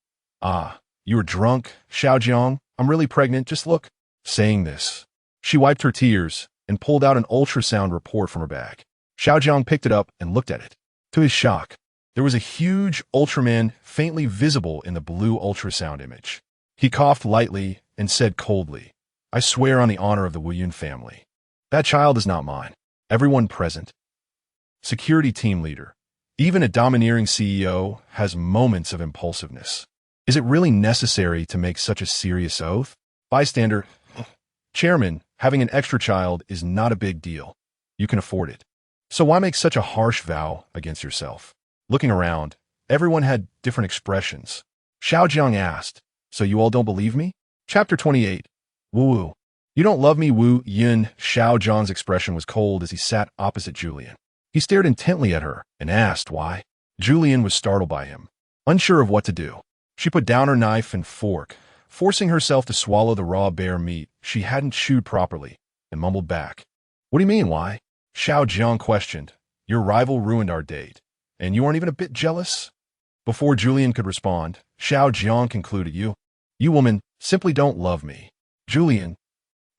Speaker 1: Ah, you were drunk, Xiaojiang. I'm really pregnant, just look. Saying this, she wiped her tears and pulled out an ultrasound report from her bag. Xiaojiang picked it up and looked at it. To his shock, there was a huge Ultraman faintly visible in the blue ultrasound image. He coughed lightly and said coldly, I swear on the honor of the Wu Yun family. That child is not mine. Everyone present. Security team leader. Even a domineering CEO has moments of impulsiveness. Is it really necessary to make such a serious oath? Bystander. Chairman, having an extra child is not a big deal. You can afford it. So why make such a harsh vow against yourself? Looking around, everyone had different expressions. Xiaojiang asked, so you all don't believe me? Chapter 28. Woo-woo. You don't love me, Wu Yun. Xiaojiang's expression was cold as he sat opposite Julian. He stared intently at her and asked why. Julian was startled by him, unsure of what to do. She put down her knife and fork, forcing herself to swallow the raw bear meat she hadn't chewed properly, and mumbled back. What do you mean, why? Xiaojiang questioned. Your rival ruined our date, and you aren't even a bit jealous? Before Julian could respond, Xiaojiang concluded, You woman, simply don't love me. Julian.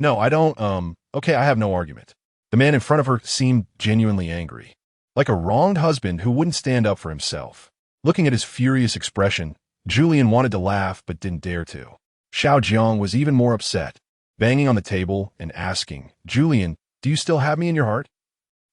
Speaker 1: No, I don't, okay, I have no argument. The man in front of her seemed genuinely angry, like a wronged husband who wouldn't stand up for himself. Looking at his furious expression, Julian wanted to laugh but didn't dare to. Xiaojiang was even more upset, banging on the table and asking, Julian, do you still have me in your heart?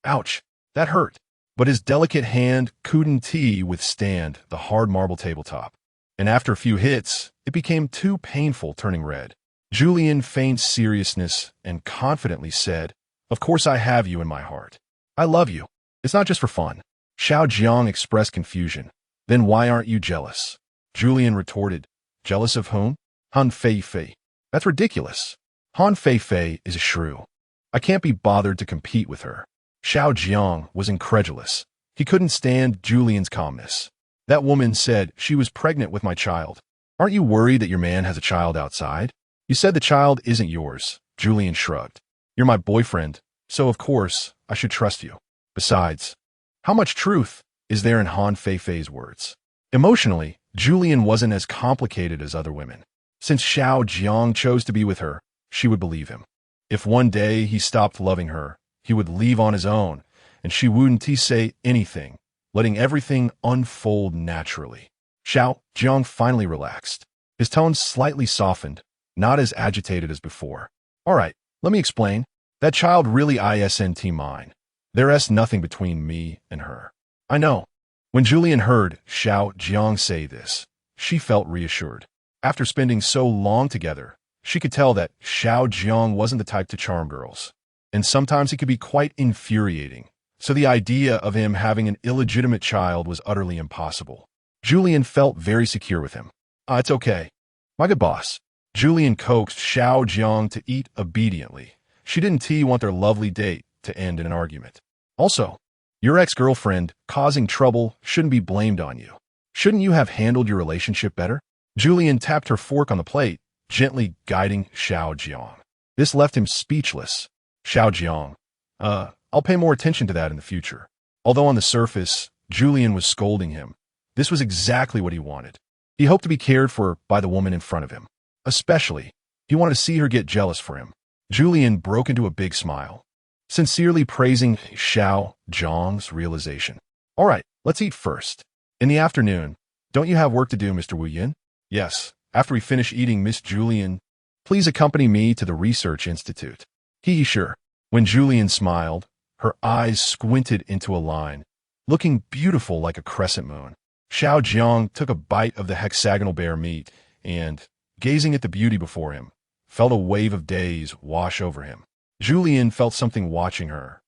Speaker 1: Ouch, that hurt. But his delicate hand couldn't withstand the hard marble tabletop, and after a few hits, it became too painful, turning red. Julian feigned seriousness and confidently said, Of course I have you in my heart. I love you. It's not just for fun. Xiaojiang expressed confusion. Then why aren't you jealous? Julian retorted, Jealous of whom? Han Fei. That's ridiculous. Han Fei is a shrew. I can't be bothered to compete with her. Xiaojiang was incredulous. He couldn't stand Julian's calmness. That woman said she was pregnant with my child. Aren't you worried that your man has a child outside? You said the child isn't yours. Julian shrugged. You're my boyfriend, so of course I should trust you. Besides, how much truth is there in Han Fei's words? Emotionally, Julian wasn't as complicated as other women. Since Xiaojiang chose to be with her, she would believe him. If one day he stopped loving her, he would leave on his own, and she wouldn't say anything, letting everything unfold naturally. Xiaojiang finally relaxed. His tone slightly softened, not as agitated as before. All right, let me explain. That child really isn't mine. There's nothing between me and her. I know. When Julian heard Xiaojiang say this, she felt reassured. After spending so long together, she could tell that Xiaojiang wasn't the type to charm girls. And sometimes he could be quite infuriating, so the idea of him having an illegitimate child was utterly impossible. Julian felt very secure with him. It's okay. My good boss. Julian coaxed Xiaojiang to eat obediently. She didn't want their lovely date to end in an argument. Also, your ex-girlfriend causing trouble shouldn't be blamed on you. Shouldn't you have handled your relationship better? Julian tapped her fork on the plate, gently guiding Xiaojiang. This left him speechless. Xiaojiang. I'll pay more attention to that in the future. Although on the surface, Julian was scolding him. This was exactly what he wanted. He hoped to be cared for by the woman in front of him. Especially, he wanted to see her get jealous for him. Julian broke into a big smile, sincerely praising Xiaojiang's realization. All right, let's eat first. In the afternoon, don't you have work to do, Mr. Wu Yin? Yes, after we finish eating, Miss Julian, please accompany me to the Research Institute. Sure. When Julian smiled, her eyes squinted into a line, looking beautiful like a crescent moon. Xiaojiang took a bite of the hexagonal bear meat and, gazing at the beauty before him, felt a wave of daze wash over him. Julian felt something watching her,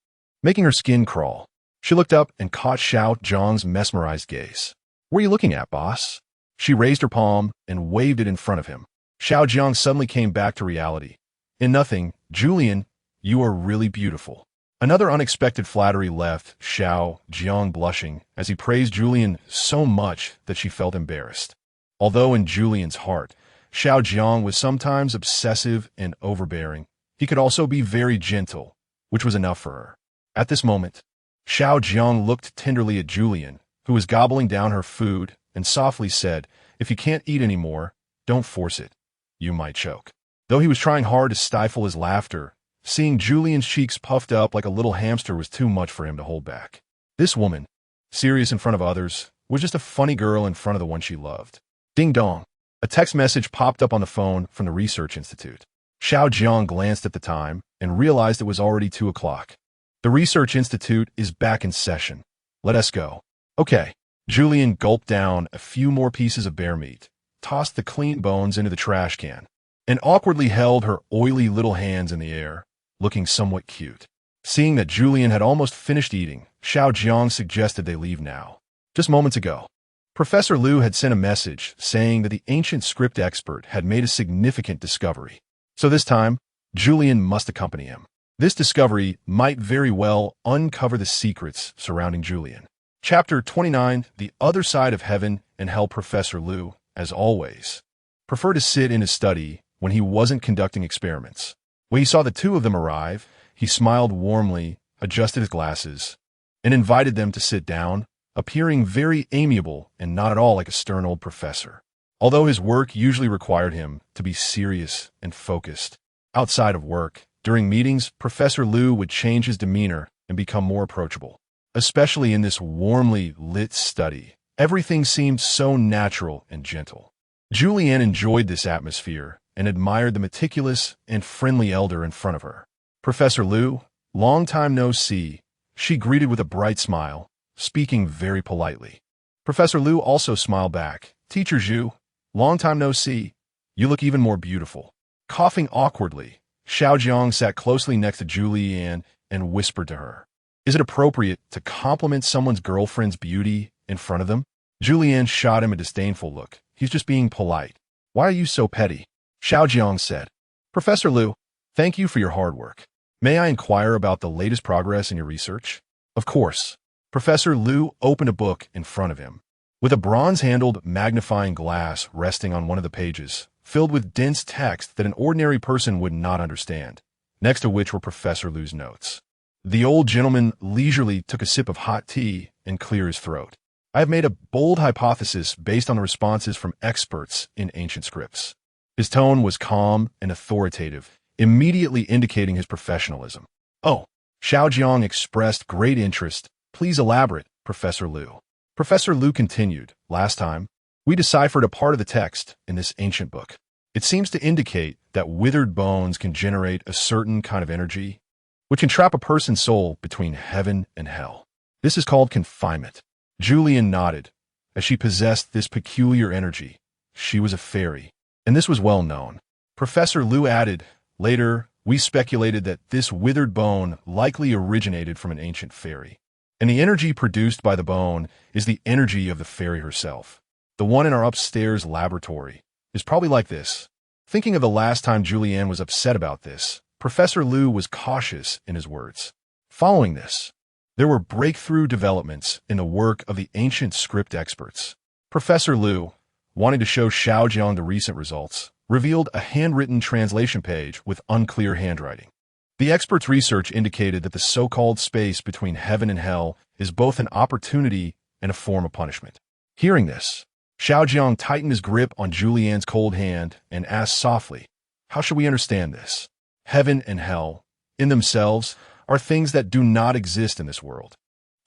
Speaker 1: making her skin crawl. She looked up and caught Xiaojiang's mesmerized gaze. What are you looking at, boss? She raised her palm and waved it in front of him. Xiaojiang suddenly came back to reality. In nothing, Julian, you are really beautiful. Another unexpected flattery left Xiaojiang blushing as he praised Julian so much that she felt embarrassed. Although in Julian's heart, Xiaojiang was sometimes obsessive and overbearing, he could also be very gentle, which was enough for her. At this moment, Xiao Jiang looked tenderly at Julian, who was gobbling down her food, and softly said, "If you can't eat anymore, don't force it. You might choke." Though he was trying hard to stifle his laughter, seeing Julian's cheeks puffed up like a little hamster was too much for him to hold back. This woman, serious in front of others, was just a funny girl in front of the one she loved. Ding dong. A text message popped up on the phone from the Research Institute. Xiao Jiang glanced at the time and realized it was already 2 o'clock. The Research Institute is back in session. Let us go. Okay. Julian gulped down a few more pieces of bear meat, tossed the clean bones into the trash can, and awkwardly held her oily little hands in the air, looking somewhat cute. Seeing that Julian had almost finished eating, Xiao Jiang suggested they leave now. Just moments ago, Professor Liu had sent a message saying that the ancient script expert had made a significant discovery. So this time, Julian must accompany him. This discovery might very well uncover the secrets surrounding Julian. Chapter 29, The Other Side of Heaven and Hell. Professor Liu, as always, preferred to sit in his study when he wasn't conducting experiments. When he saw the two of them arrive, he smiled warmly, adjusted his glasses, and invited them to sit down, appearing very amiable and not at all like a stern old professor. Although his work usually required him to be serious and focused, outside of work, during meetings, Professor Liu would change his demeanor and become more approachable. Especially in this warmly lit study, everything seemed so natural and gentle. Julianne enjoyed this atmosphere and admired the meticulous and friendly elder in front of her. "Professor Liu, long time no see," she greeted with a bright smile, speaking very politely. Professor Liu also smiled back. "Teacher Zhu, long time no see. You look even more beautiful." Coughing awkwardly, Xiao Jiang sat closely next to Julianne and whispered to her, "Is it appropriate to compliment someone's girlfriend's beauty in front of them?" Julianne shot him a disdainful look. "He's just being polite. Why are you so petty?" Xiao Jiang said, "Professor Liu, thank you for your hard work. May I inquire about the latest progress in your research?" "Of course." Professor Liu opened a book in front of him, with a bronze-handled magnifying glass resting on one of the pages, filled with dense text that an ordinary person would not understand, next to which were Professor Liu's notes. The old gentleman leisurely took a sip of hot tea and cleared his throat. "I have made a bold hypothesis based on the responses from experts in ancient scripts." His tone was calm and authoritative, immediately indicating his professionalism. "Oh," Xiao Jiang expressed great interest. "Please elaborate, Professor Liu." Professor Liu continued, "Last time, we deciphered a part of the text in this ancient book. It seems to indicate that withered bones can generate a certain kind of energy, which can trap a person's soul between heaven and hell. This is called confinement." Julian nodded. As she possessed this peculiar energy, she was a fairy, and this was well known. Professor Liu added, "Later, we speculated that this withered bone likely originated from an ancient fairy, and the energy produced by the bone is the energy of the fairy herself. The one in our upstairs laboratory is probably like this." Thinking of the last time Julianne was upset about this, Professor Liu was cautious in his words. Following this, there were breakthrough developments in the work of the ancient script experts. Professor Liu, wanting to show Xiao Jiang the recent results, revealed a handwritten translation page with unclear handwriting. The experts' research indicated that the so-called space between heaven and hell is both an opportunity and a form of punishment. Hearing this, Xiao Jiang tightened his grip on Julianne's cold hand and asked softly, "How should we understand this? Heaven and hell, in themselves, are things that do not exist in this world.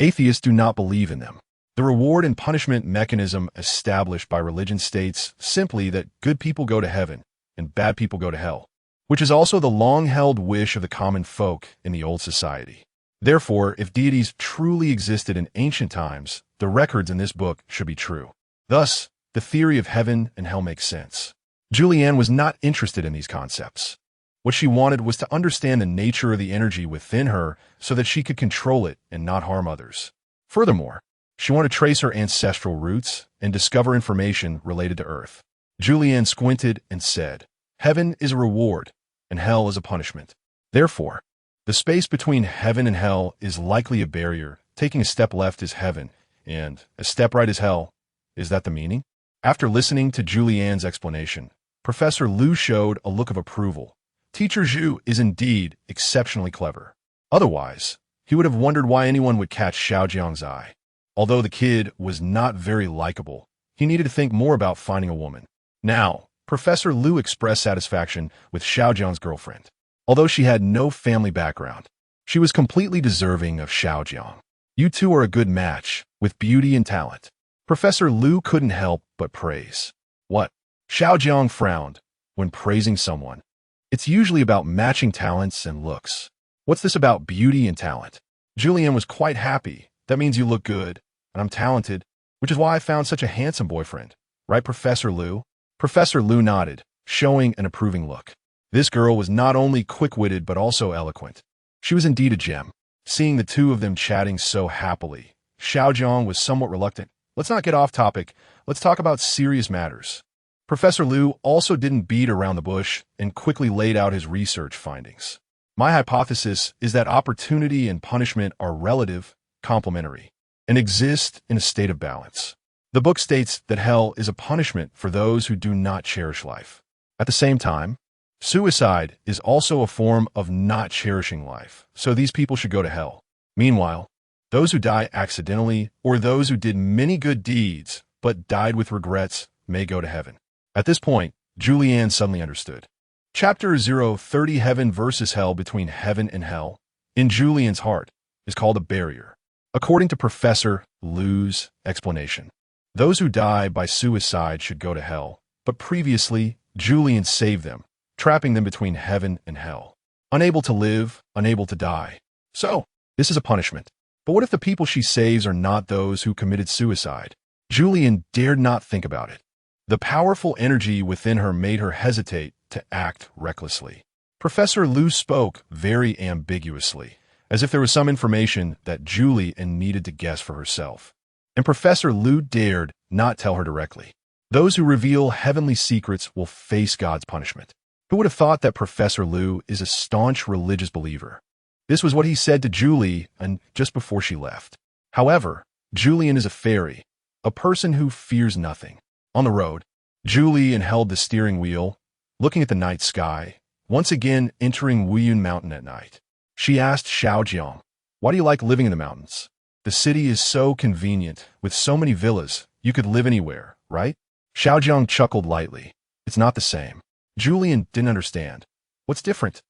Speaker 1: Atheists do not believe in them. The reward and punishment mechanism established by religion states simply that good people go to heaven and bad people go to hell, which is also the long-held wish of the common folk in the old society. Therefore, if deities truly existed in ancient times, the records in this book should be true. Thus, the theory of heaven and hell makes sense." Julianne was not interested in these concepts. What she wanted was to understand the nature of the energy within her so that she could control it and not harm others. Furthermore, she wanted to trace her ancestral roots and discover information related to Earth. Julianne squinted and said, "Heaven is a reward, and hell is a punishment. Therefore, the space between heaven and hell is likely a barrier. Taking a step left is heaven, and a step right is hell. Is that the meaning?" After listening to Julianne's explanation, Professor Liu showed a look of approval. Teacher Zhu is indeed exceptionally clever. Otherwise, he would have wondered why anyone would catch Xiaojiang's eye. Although the kid was not very likable, he needed to think more about finding a woman. Now, Professor Lu expressed satisfaction with Xiaojiang's girlfriend. Although she had no family background, she was completely deserving of Xiaojiang. You two are a good match, with beauty and talent. Professor Lu couldn't help but praise. What? Xiaojiang frowned. When praising someone, it's usually about matching talents and looks. What's this about beauty and talent? Julian was quite happy. That means you look good, and I'm talented, which is why I found such a handsome boyfriend. Right, Professor Lu? Professor Lu nodded, showing an approving look. This girl was not only quick-witted but also eloquent. She was indeed a gem. Seeing the two of them chatting so happily, Xiaojiang was somewhat reluctant. Let's not get off topic. Let's talk about serious matters. Professor Lu also didn't beat around the bush and quickly laid out his research findings. My hypothesis is that opportunity and punishment are relative, complementary, and exist in a state of balance. The book states that hell is a punishment for those who do not cherish life. At the same time, suicide is also a form of not cherishing life, so these people should go to hell. Meanwhile, those who die accidentally or those who did many good deeds but died with regrets may go to heaven. At this point, Julianne suddenly understood. Chapter 030 Heaven versus Hell between Heaven and Hell, in Julian's heart, is called a barrier. According to Professor Lu's explanation, those who die by suicide should go to hell, but previously, Julian saved them, trapping them between heaven and hell. Unable to live, unable to die. So, this is a punishment. But what if the people she saves are not those who committed suicide? Julian dared not think about it. The powerful energy within her made her hesitate to act recklessly. Professor Lu spoke very ambiguously, as if there was some information that Julian needed to guess for herself. And Professor Lu dared not tell her directly. Those who reveal heavenly secrets will face God's punishment. Who would have thought that Professor Lu is a staunch religious believer? This was what he said to Julie just before she left. However, Julian is a fairy, a person who fears nothing. On the road, Julian held the steering wheel, looking at the night sky, once again entering Wuyun Mountain at night. She asked Xiaojiang, "Why do you like living in the mountains? The city is so convenient, with so many villas, you could live anywhere, right?" Xiaojiang chuckled lightly. "It's not the same." Julian didn't understand. "What's different?"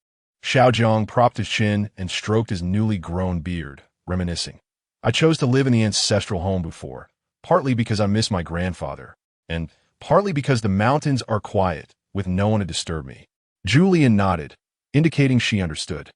Speaker 1: Xiaojiang propped his chin and stroked his newly grown beard, reminiscing. "I chose to live in the ancestral home before, partly because I miss my grandfather, and partly because the mountains are quiet, with no one to disturb me." Julian nodded, indicating she understood.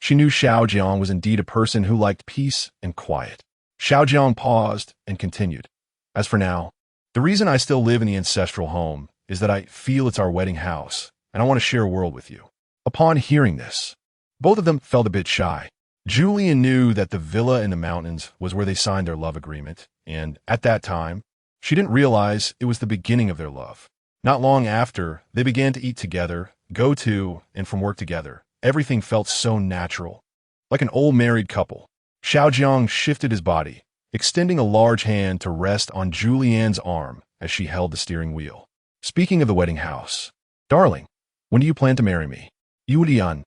Speaker 1: She knew Xiaojiang was indeed a person who liked peace and quiet. Xiaojiang paused and continued. "As for now, the reason I still live in the ancestral home is that I feel it's our wedding house, and I want to share a world with you." Upon hearing this, both of them felt a bit shy. Julian knew that the villa in the mountains was where they signed their love agreement, and at that time, she didn't realize it was the beginning of their love. Not long after, they began to eat together, go to and from work together. Everything felt so natural, like an old married couple. Xiaojiang shifted his body, extending a large hand to rest on Julianne's arm as she held the steering wheel. "Speaking of the wedding house, darling, when do you plan to marry me?" Yulian.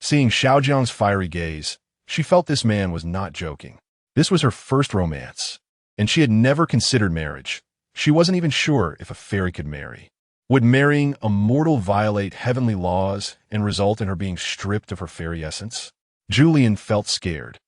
Speaker 1: Seeing Xiaojiang's fiery gaze, she felt this man was not joking. This was her first romance, and she had never considered marriage. She wasn't even sure if a fairy could marry. Would marrying a mortal violate heavenly laws and result in her being stripped of her fairy essence? Julian felt scared.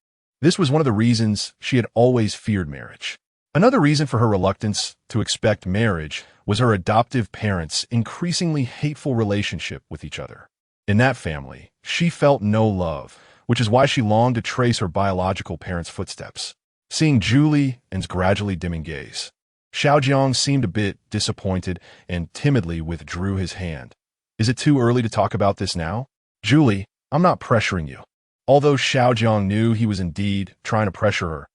Speaker 1: This was one of the reasons she had always feared marriage. Another reason for her reluctance to expect marriage was her adoptive parents' increasingly hateful relationship with each other. In that family, she felt no love, which is why she longed to trace her biological parents' footsteps. Seeing Julian's gradually dimming gaze, Xiaojiang seemed a bit disappointed and timidly withdrew his hand. "Is it too early to talk about this now?" "Julie, I'm not pressuring you." Although Xiaojiang knew he was indeed trying to pressure her,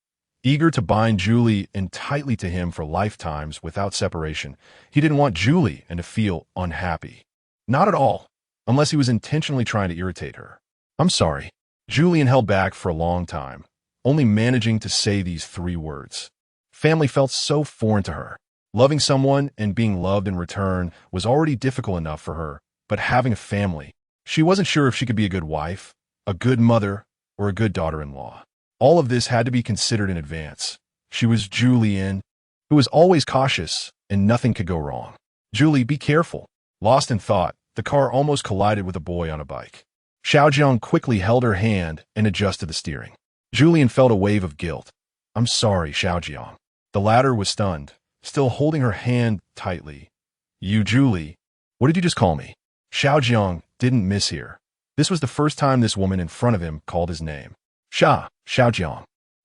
Speaker 1: eager to bind Julie in tightly to him for lifetimes without separation, he didn't want Julie to feel unhappy. Not at all, unless he was intentionally trying to irritate her. "I'm sorry." Julian held back for a long time, only managing to say these 3 words. Family felt so foreign to her. Loving someone and being loved in return was already difficult enough for her, but having a family, she wasn't sure if she could be a good wife, a good mother, or a good daughter-in-law. All of this had to be considered in advance. She was Julian, who was always cautious, and nothing could go wrong. Julie, be careful. Lost in thought, the car almost collided with a boy on a bike. Xiaojiang quickly held her hand and adjusted the steering. Julian felt a wave of guilt. I'm sorry, Xiaojiang. The latter was stunned, still holding her hand tightly. You, Julie. What did you just call me? Xiaojiang didn't mishear. This was the first time this woman in front of him called his name. Xiaojiang.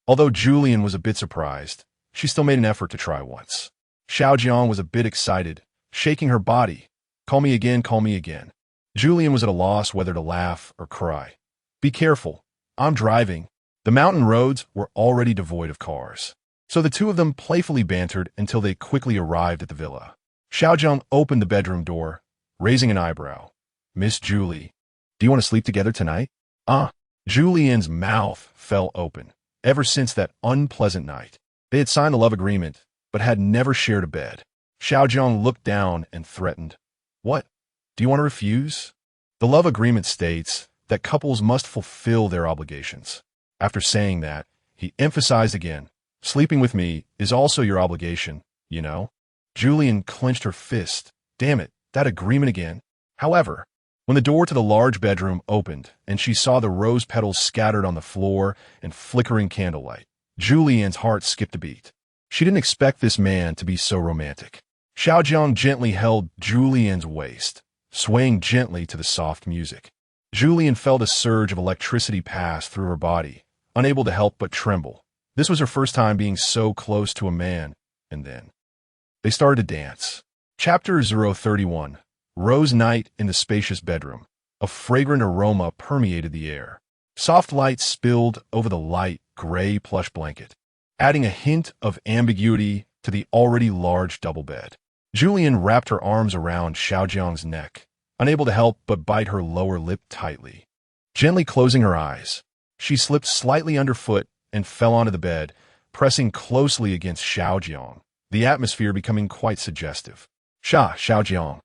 Speaker 1: Although Julian was a bit surprised, she still made an effort to try once. Xiaojiang was a bit excited, shaking her body. Call me again, call me again. Julian was at a loss whether to laugh or cry. Be careful. I'm driving. The mountain roads were already devoid of cars. So the two of them playfully bantered until they quickly arrived at the villa. Xiaojiang opened the bedroom door, raising an eyebrow. Miss Julie, do you want to sleep together tonight? Julian's mouth fell open. Ever since that unpleasant night, they had signed a love agreement, but had never shared a bed. Xiaojiang looked down and threatened. What? Do you want to refuse? The love agreement states that couples must fulfill their obligations. After saying that, he emphasized again, sleeping with me is also your obligation, you know? Julian clenched her fist. Damn it, that agreement again. However, when the door to the large bedroom opened and she saw the rose petals scattered on the floor and flickering candlelight, Julian's heart skipped a beat. She didn't expect this man to be so romantic. Xiaojiang gently held Julian's waist, swaying gently to the soft music. Julian felt a surge of electricity pass through her body, unable to help but tremble. This was her first time being so close to a man, and then they started to dance. Chapter 031. Rose night in the spacious bedroom. A fragrant aroma permeated the air. Soft light spilled over the light, gray plush blanket, adding a hint of ambiguity to the already large double bed. Julian wrapped her arms around Xiaojiang's neck, unable to help but bite her lower lip tightly. Gently closing her eyes, she slipped slightly underfoot and fell onto the bed, pressing closely against Xiaojiang, the atmosphere becoming quite suggestive. Xiaojiang.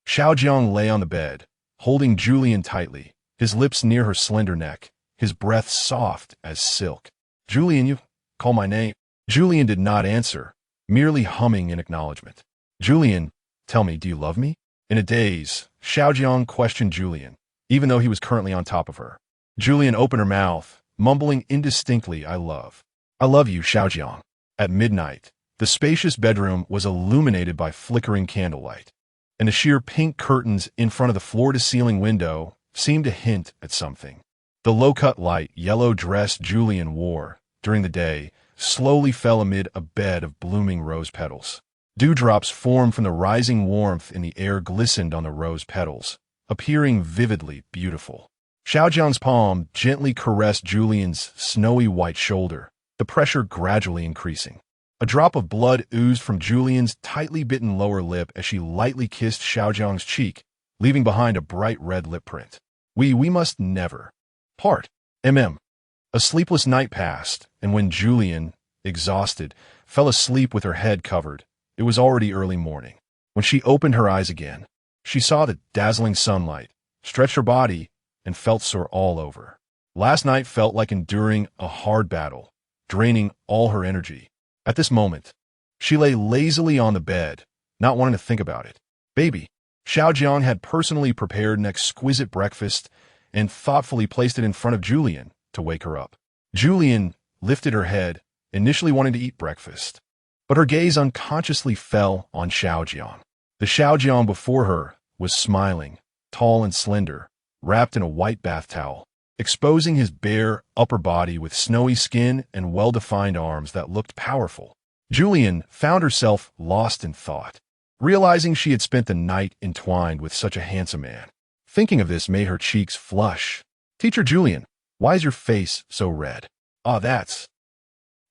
Speaker 1: Xiaojiang lay on the bed, holding Julian tightly, his lips near her slender neck, his breath soft as silk. Julian, you call my name? Julian did not answer, merely humming in acknowledgement. Julian, tell me, do you love me? In a daze, Xiaojiang questioned Julian, even though he was currently on top of her. Julian opened her mouth, mumbling indistinctly, I love you, Xiaojiang. At midnight, the spacious bedroom was illuminated by flickering candlelight, and the sheer pink curtains in front of the floor-to-ceiling window seemed to hint at something. The low-cut light yellow dress Julian wore during the day slowly fell amid a bed of blooming rose petals. Dewdrops formed from the rising warmth in the air glistened on the rose petals, appearing vividly beautiful. Xiaojiang's palm gently caressed Julian's snowy white shoulder, the pressure gradually increasing. A drop of blood oozed from Julian's tightly bitten lower lip as she lightly kissed Xiaojiang's cheek, leaving behind a bright red lip print. We must never part. A sleepless night passed, and when Julian, exhausted, fell asleep with her head covered, it was already early morning. When she opened her eyes again, she saw the dazzling sunlight, stretched her body, and felt sore all over. Last night felt like enduring a hard battle, draining all her energy. At this moment, she lay lazily on the bed, not wanting to think about it. Baby. Xiaojiang had personally prepared an exquisite breakfast and thoughtfully placed it in front of Julian to wake her up. Julian lifted her head, initially wanting to eat breakfast, but her gaze unconsciously fell on Xiaojiang. The Xiaojiang before her was smiling, tall and slender, wrapped in a white bath towel, exposing his bare upper body with snowy skin and well-defined arms that looked powerful. Julian found herself lost in thought, realizing she had spent the night entwined with such a handsome man. Thinking of this made her cheeks flush. Teacher Julian, why is your face so red? That's.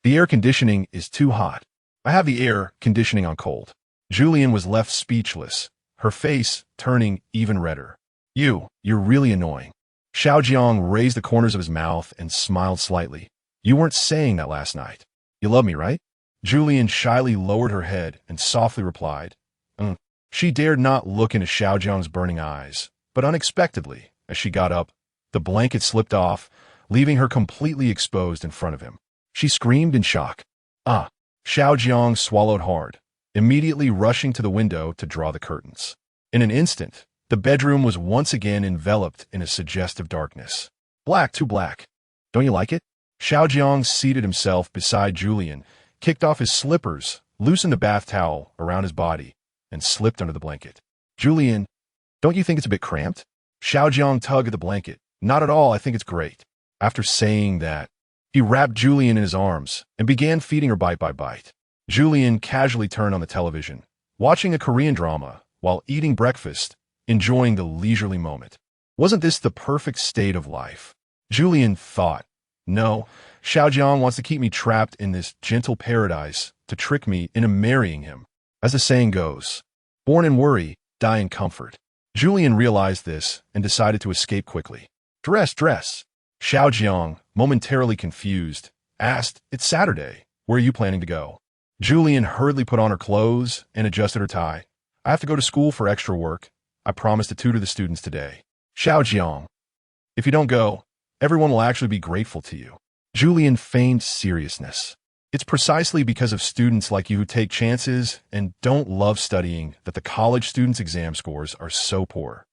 Speaker 1: The air conditioning is too hot. I have the air conditioning on cold. Julian was left speechless, her face turning even redder. You're really annoying. Xiaojiang raised the corners of his mouth and smiled slightly. You weren't saying that last night. You love me, right? Julian shyly lowered her head and softly replied. She dared not look into Xiaojiang's burning eyes, but unexpectedly, as she got up, the blanket slipped off, leaving her completely exposed in front of him. She screamed in shock. Ah! Xiao Jiang swallowed hard, immediately rushing to the window to draw the curtains. In an instant, the bedroom was once again enveloped in a suggestive darkness. Black, too black. Don't you like it? Xiao Jiang seated himself beside Julian, kicked off his slippers, loosened a bath towel around his body, and slipped under the blanket. Julian, don't you think it's a bit cramped? Xiao Jiang tugged at the blanket. Not at all, I think it's great. After saying that, he wrapped Julian in his arms and began feeding her bite by bite. Julian casually turned on the television, watching a Korean drama while eating breakfast, enjoying the leisurely moment. Wasn't this the perfect state of life? Julian thought. No, Xiao Jiang wants to keep me trapped in this gentle paradise to trick me into marrying him. As the saying goes, born in worry, die in comfort. Julian realized this and decided to escape quickly. Dress. Xiao Jiang, momentarily confused, asked, It's Saturday. Where are you planning to go? Julian hurriedly put on her clothes and adjusted her tie. I have to go to school for extra work. I promised to tutor the students today. Xiao Jiang, if you don't go, everyone will actually be grateful to you. Julian feigned seriousness. It's precisely because of students like you who take chances and don't love studying that the college students' exam scores are so poor.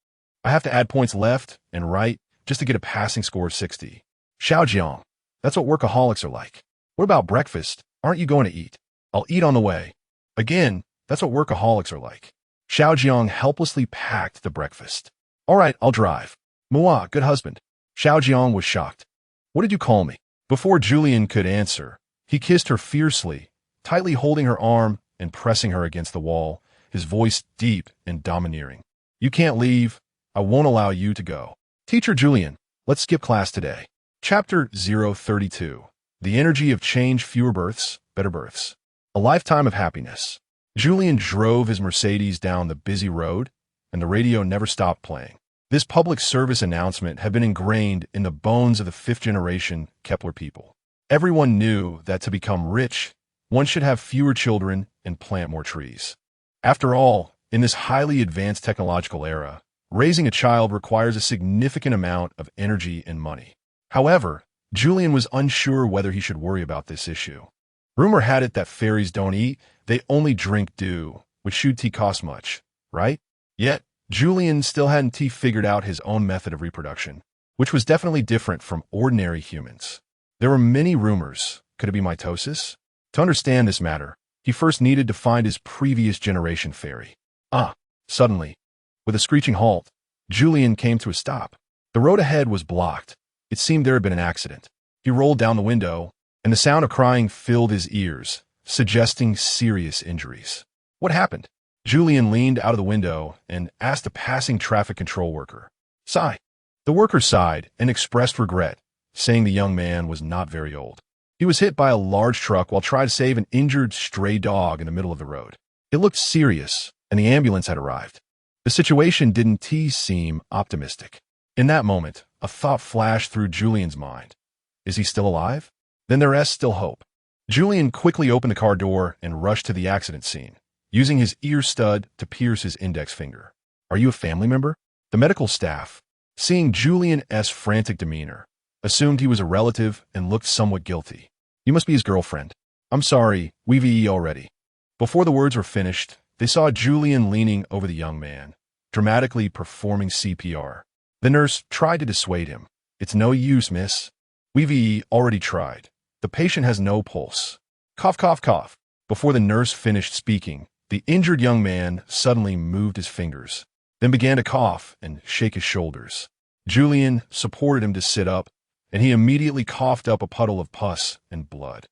Speaker 1: I have to add points left and right just to get a passing score of 60. Xiao Jiang, that's what workaholics are like. What about breakfast? Aren't you going to eat? I'll eat on the way. Again, that's what workaholics are like. Xiao Jiang helplessly packed the breakfast. All right, I'll drive. Mua, good husband. Xiao Jiang was shocked. What did you call me? Before Julian could answer, he kissed her fiercely, tightly holding her arm and pressing her against the wall, his voice deep and domineering. You can't leave. I won't allow you to go. Teacher Julian, let's skip class today. Chapter 032. The energy of change, fewer births, better births. A lifetime of happiness. Julian drove his Mercedes down the busy road, and the radio never stopped playing. This public service announcement had been ingrained in the bones of the fifth-generation Kepler people. Everyone knew that to become rich, one should have fewer children and plant more trees. After all, in this highly advanced technological era, raising a child requires a significant amount of energy and money. However, Julian was unsure whether he should worry about this issue. Rumor had it that fairies don't eat, they only drink dew, which should cost much, right? Yet, Julian still hadn't figured out his own method of reproduction, which was definitely different from ordinary humans. There were many rumors. Could it be mitosis? To understand this matter, he first needed to find his previous generation fairy. Suddenly, with a screeching halt, Julian came to a stop. The road ahead was blocked. It seemed there had been an accident. He rolled down the window, and the sound of crying filled his ears, suggesting serious injuries. What happened? Julian leaned out of the window and asked a passing traffic control worker. Sigh. The worker sighed and expressed regret, saying the young man was not very old. He was hit by a large truck while trying to save an injured stray dog in the middle of the road. It looked serious, and the ambulance had arrived. The situation didn't seem optimistic. In that moment, a thought flashed through Julian's mind. Is he still alive? Then there is still hope. Julian quickly opened the car door and rushed to the accident scene, using his ear stud to pierce his index finger. Are you a family member? The medical staff, seeing Julian's frantic demeanor, assumed he was a relative and looked somewhat guilty. You must be his girlfriend. I'm sorry, we've already. Before the words were finished, they saw Julian leaning over the young man, dramatically performing CPR. The nurse tried to dissuade him. It's no use, miss. We've already tried. The patient has no pulse. Cough, cough, cough. Before the nurse finished speaking, the injured young man suddenly moved his fingers, then began to cough and shake his shoulders. Julian supported him to sit up, and he immediately coughed up a puddle of pus and blood.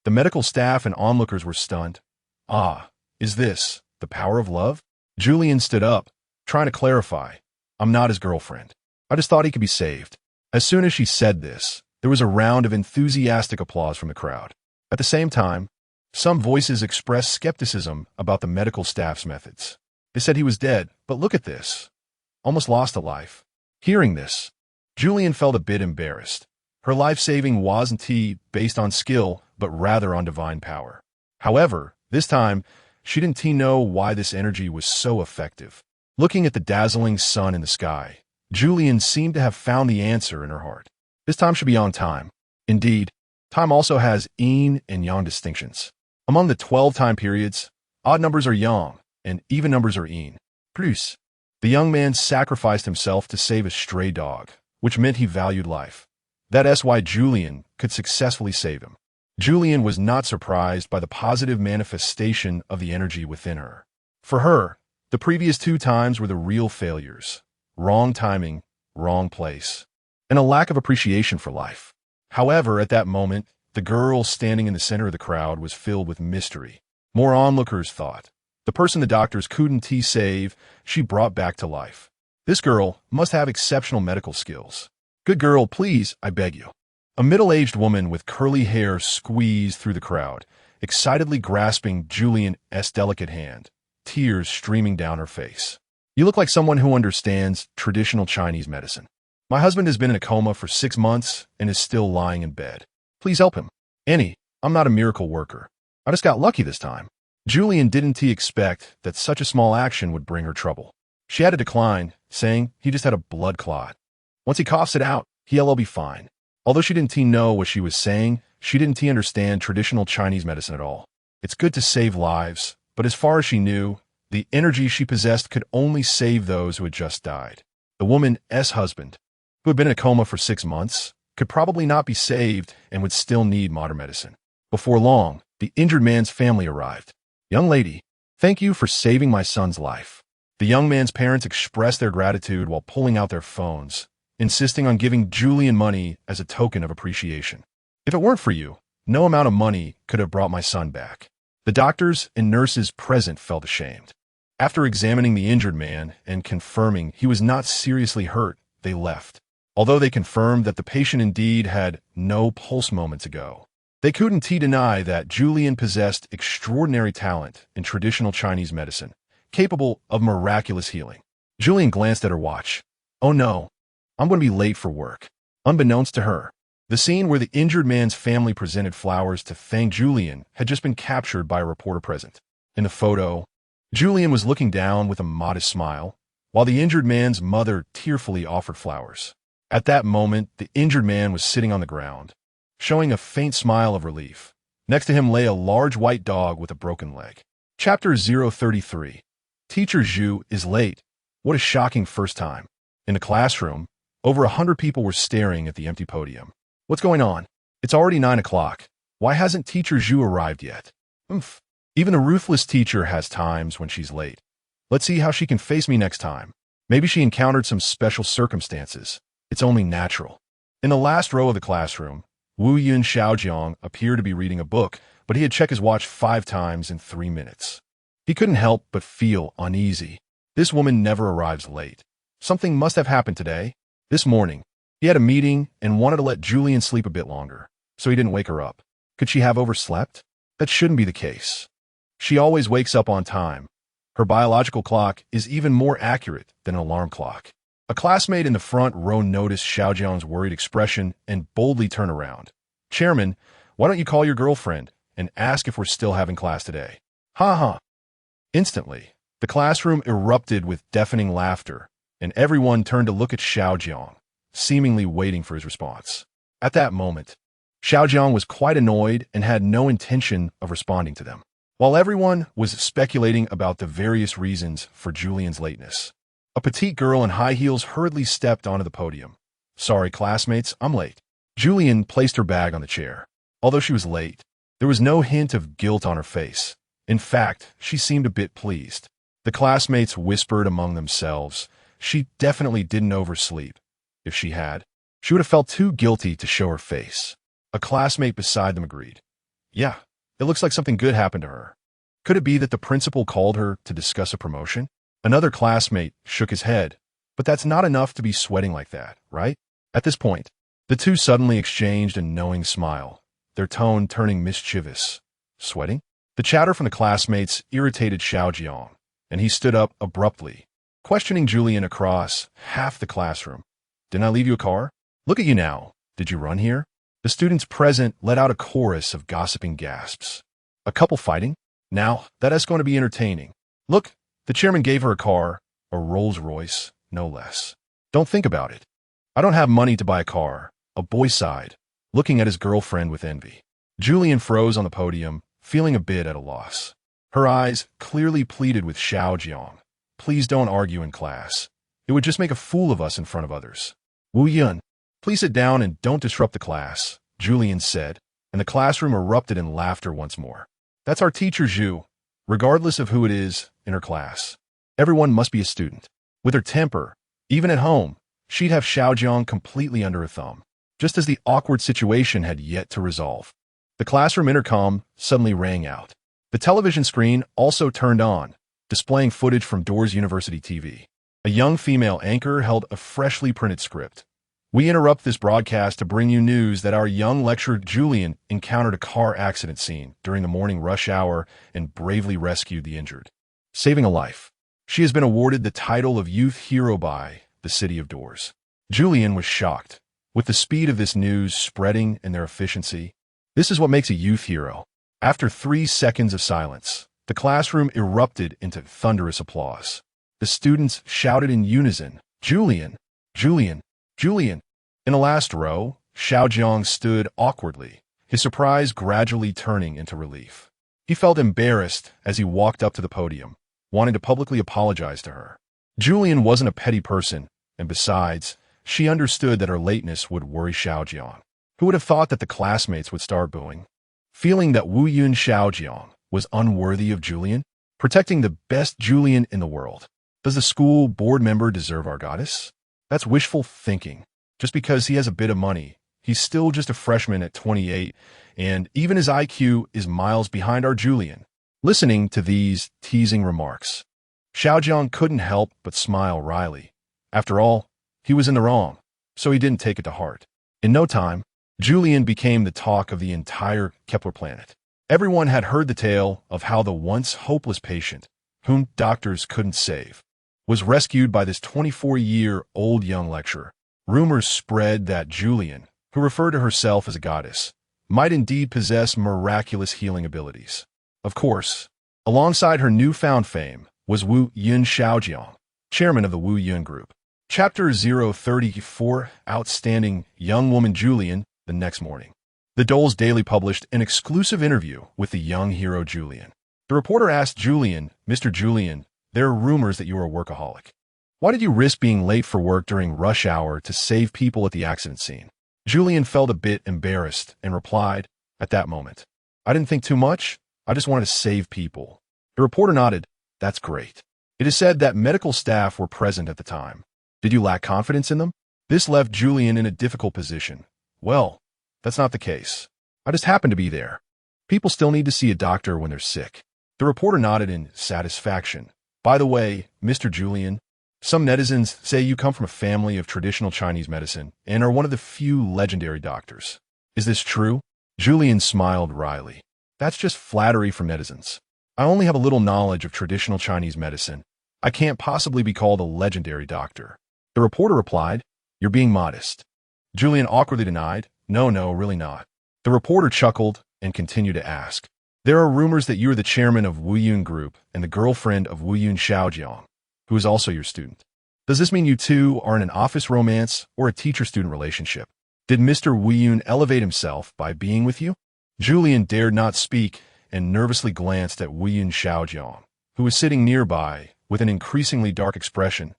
Speaker 1: The medical staff and onlookers were stunned. Is this the power of love? Julian stood up, trying to clarify. I'm not his girlfriend. I just thought he could be saved. As soon as she said this, there was a round of enthusiastic applause from the crowd. At the same time, some voices expressed skepticism about the medical staff's methods. They said he was dead, but look at this. Almost lost a life. Hearing this, Julian felt a bit embarrassed. Her life-saving wasn't based on skill, but rather on divine power. However, this time, she didn't know why this energy was so effective. Looking at the dazzling sun in the sky, Julian seemed to have found the answer in her heart. This time should be on time. Indeed, time also has yin and yang distinctions. Among the 12 time periods, odd numbers are yang, and even numbers are yin. Plus, the young man sacrificed himself to save a stray dog, which meant he valued life. That's why Julian could successfully save him. Julian was not surprised by the positive manifestation of the energy within her. For her, the previous 2 times were the real failures. Wrong timing, wrong place, and a lack of appreciation for life. However, at that moment, the girl standing in the center of the crowd was filled with mystery. More onlookers thought, the person the doctors couldn't save, she brought back to life. This girl must have exceptional medical skills. Good girl, please, I beg you. A middle-aged woman with curly hair squeezed through the crowd, excitedly grasping Julian's delicate hand, tears streaming down her face. You look like someone who understands traditional Chinese medicine. My husband has been in a coma for 6 months and is still lying in bed. Please help him. Annie, I'm not a miracle worker. I just got lucky this time. Julian didn't expect that such a small action would bring her trouble. She had to decline, saying he just had a blood clot. Once he coughs it out, he'll be fine. Although she didn't know what she was saying, she didn't understand traditional Chinese medicine at all. It's good to save lives, but as far as she knew, the energy she possessed could only save those who had just died. The woman's husband, who had been in a coma for 6 months, could probably not be saved and would still need modern medicine. Before long, the injured man's family arrived. Young lady, thank you for saving my son's life. The young man's parents expressed their gratitude while pulling out their phones, insisting on giving Julian money as a token of appreciation. If it weren't for you, no amount of money could have brought my son back. The doctors and nurses present felt ashamed. After examining the injured man and confirming he was not seriously hurt, they left. Although they confirmed that the patient indeed had no pulse moments ago, they couldn't deny that Julian possessed extraordinary talent in traditional Chinese medicine, capable of miraculous healing. Julian glanced at her watch. Oh no, I'm going to be late for work. Unbeknownst to her, the scene where the injured man's family presented flowers to thank Julian had just been captured by a reporter present. In the photo, Julian was looking down with a modest smile, while the injured man's mother tearfully offered flowers. At that moment, the injured man was sitting on the ground, showing a faint smile of relief. Next to him lay a large white dog with a broken leg. Chapter 033. Teacher Zhu is late. What a shocking first time. In the classroom, over 100 people were staring at the empty podium. What's going on? It's already 9 o'clock. Why hasn't Teacher Zhu arrived yet? Oomph. Even a ruthless teacher has times when she's late. Let's see how she can face me next time. Maybe she encountered some special circumstances. It's only natural. In the last row of the classroom, Wu Yun Xiaojiang appeared to be reading a book, but he had checked his watch 5 times in 3 minutes. He couldn't help but feel uneasy. This woman never arrives late. Something must have happened today. This morning, he had a meeting and wanted to let Julian sleep a bit longer, so he didn't wake her up. Could she have overslept? That shouldn't be the case. She always wakes up on time. Her biological clock is even more accurate than an alarm clock. A classmate in the front row noticed Xiaojiang's worried expression and boldly turned around. Chairman, why don't you call your girlfriend and ask if we're still having class today? Ha ha. Instantly, the classroom erupted with deafening laughter, and everyone turned to look at Xiaojiang, seemingly waiting for his response. At that moment, Xiaojiang was quite annoyed and had no intention of responding to them, while everyone was speculating about the various reasons for Julian's lateness. A petite girl in high heels hurriedly stepped onto the podium. Sorry, classmates, I'm late. Julian placed her bag on the chair. Although she was late, there was no hint of guilt on her face. In fact, she seemed a bit pleased. The classmates whispered among themselves. She definitely didn't oversleep. If she had, she would have felt too guilty to show her face. A classmate beside them agreed. Yeah, it looks like something good happened to her. Could it be that the principal called her to discuss a promotion? Another classmate shook his head. But that's not enough to be sweating like that, right? At this point, the two suddenly exchanged a knowing smile, their tone turning mischievous. Sweating? The chatter from the classmates irritated Xiaojiang, and he stood up abruptly, questioning Julian across half the classroom. Didn't I leave you a car? Look at you now. Did you run here? The students present let out a chorus of gossiping gasps. A couple fighting? Now, that is going to be entertaining. Look, the chairman gave her a car, a Rolls-Royce, no less. Don't think about it. I don't have money to buy a car, a boy sighed, looking at his girlfriend with envy. Julian froze on the podium, feeling a bit at a loss. Her eyes clearly pleaded with Xiaojiang. Please don't argue in class. It would just make a fool of us in front of others. Wu Yun, please sit down and don't disrupt the class, Julian said, and the classroom erupted in laughter once more. That's our teacher Zhu, regardless of who it is in her class. Everyone must be a student. With her temper, even at home, she'd have Xiaojiang completely under her thumb, just as the awkward situation had yet to resolve. The classroom intercom suddenly rang out. The television screen also turned on, displaying footage from Doors University TV. A young female anchor held a freshly printed script. We interrupt this broadcast to bring you news that our young lecturer Julian encountered a car accident scene during the morning rush hour and bravely rescued the injured, saving a life. She has been awarded the title of Youth Hero by the City of Doors. Julian was shocked. With the speed of this news spreading and their efficiency, this is what makes a youth hero. After 3 seconds of silence, the classroom erupted into thunderous applause. The students shouted in unison, Julian, Julian, Julian. In the last row, Xiaojiang stood awkwardly, his surprise gradually turning into relief. He felt embarrassed as he walked up to the podium, wanting to publicly apologize to her. Julian wasn't a petty person, and besides, she understood that her lateness would worry Xiaojiang. Who would have thought that the classmates would start booing? Feeling that Wu Yun Xiaojiang was unworthy of Julian, protecting the best Julian in the world. Does the school board member deserve our goddess? That's wishful thinking. Just because he has a bit of money, he's still just a freshman at 28, and even his IQ is miles behind our Julian. Listening to these teasing remarks, Xiaojiang couldn't help but smile wryly. After all, he was in the wrong, so he didn't take it to heart. In no time, Julian became the talk of the entire Kepler planet. Everyone had heard the tale of how the once hopeless patient, whom doctors couldn't save, was rescued by this 24-year-old young lecturer. Rumors spread that Julian, who referred to herself as a goddess, might indeed possess miraculous healing abilities. Of course, alongside her newfound fame was Wu Yun Xiaojiang, chairman of the Wu Yun Group. Chapter 034, Outstanding Young Woman Julian. The next morning, the Doles Daily published an exclusive interview with the young hero Julian. The reporter asked Julian, Mr. Julian, there are rumors that you are a workaholic. Why did you risk being late for work during rush hour to save people at the accident scene? Julian felt a bit embarrassed and replied, at that moment, I didn't think too much. I just wanted to save people. The reporter nodded. That's great. It is said that medical staff were present at the time. Did you lack confidence in them? This left Julian in a difficult position. Well, that's not the case. I just happened to be there. People still need to see a doctor when they're sick. The reporter nodded in satisfaction. By the way, Mr. Julian, some netizens say you come from a family of traditional Chinese medicine and are one of the few legendary doctors. Is this true? Julian smiled wryly. That's just flattery from netizens. I only have a little knowledge of traditional Chinese medicine. I can't possibly be called a legendary doctor. The reporter replied, You're being modest. Julian awkwardly denied, No, really not. The reporter chuckled and continued to ask, There are rumors that you are the chairman of Wu Yun Group and the girlfriend of Wu Yun Xiaojiang, who is also your student. Does this mean you two are in an office romance or a teacher-student relationship? Did Mr. Wu Yun elevate himself by being with you? Julian dared not speak and nervously glanced at Wu Yun Xiaojiang, who was sitting nearby with an increasingly dark expression.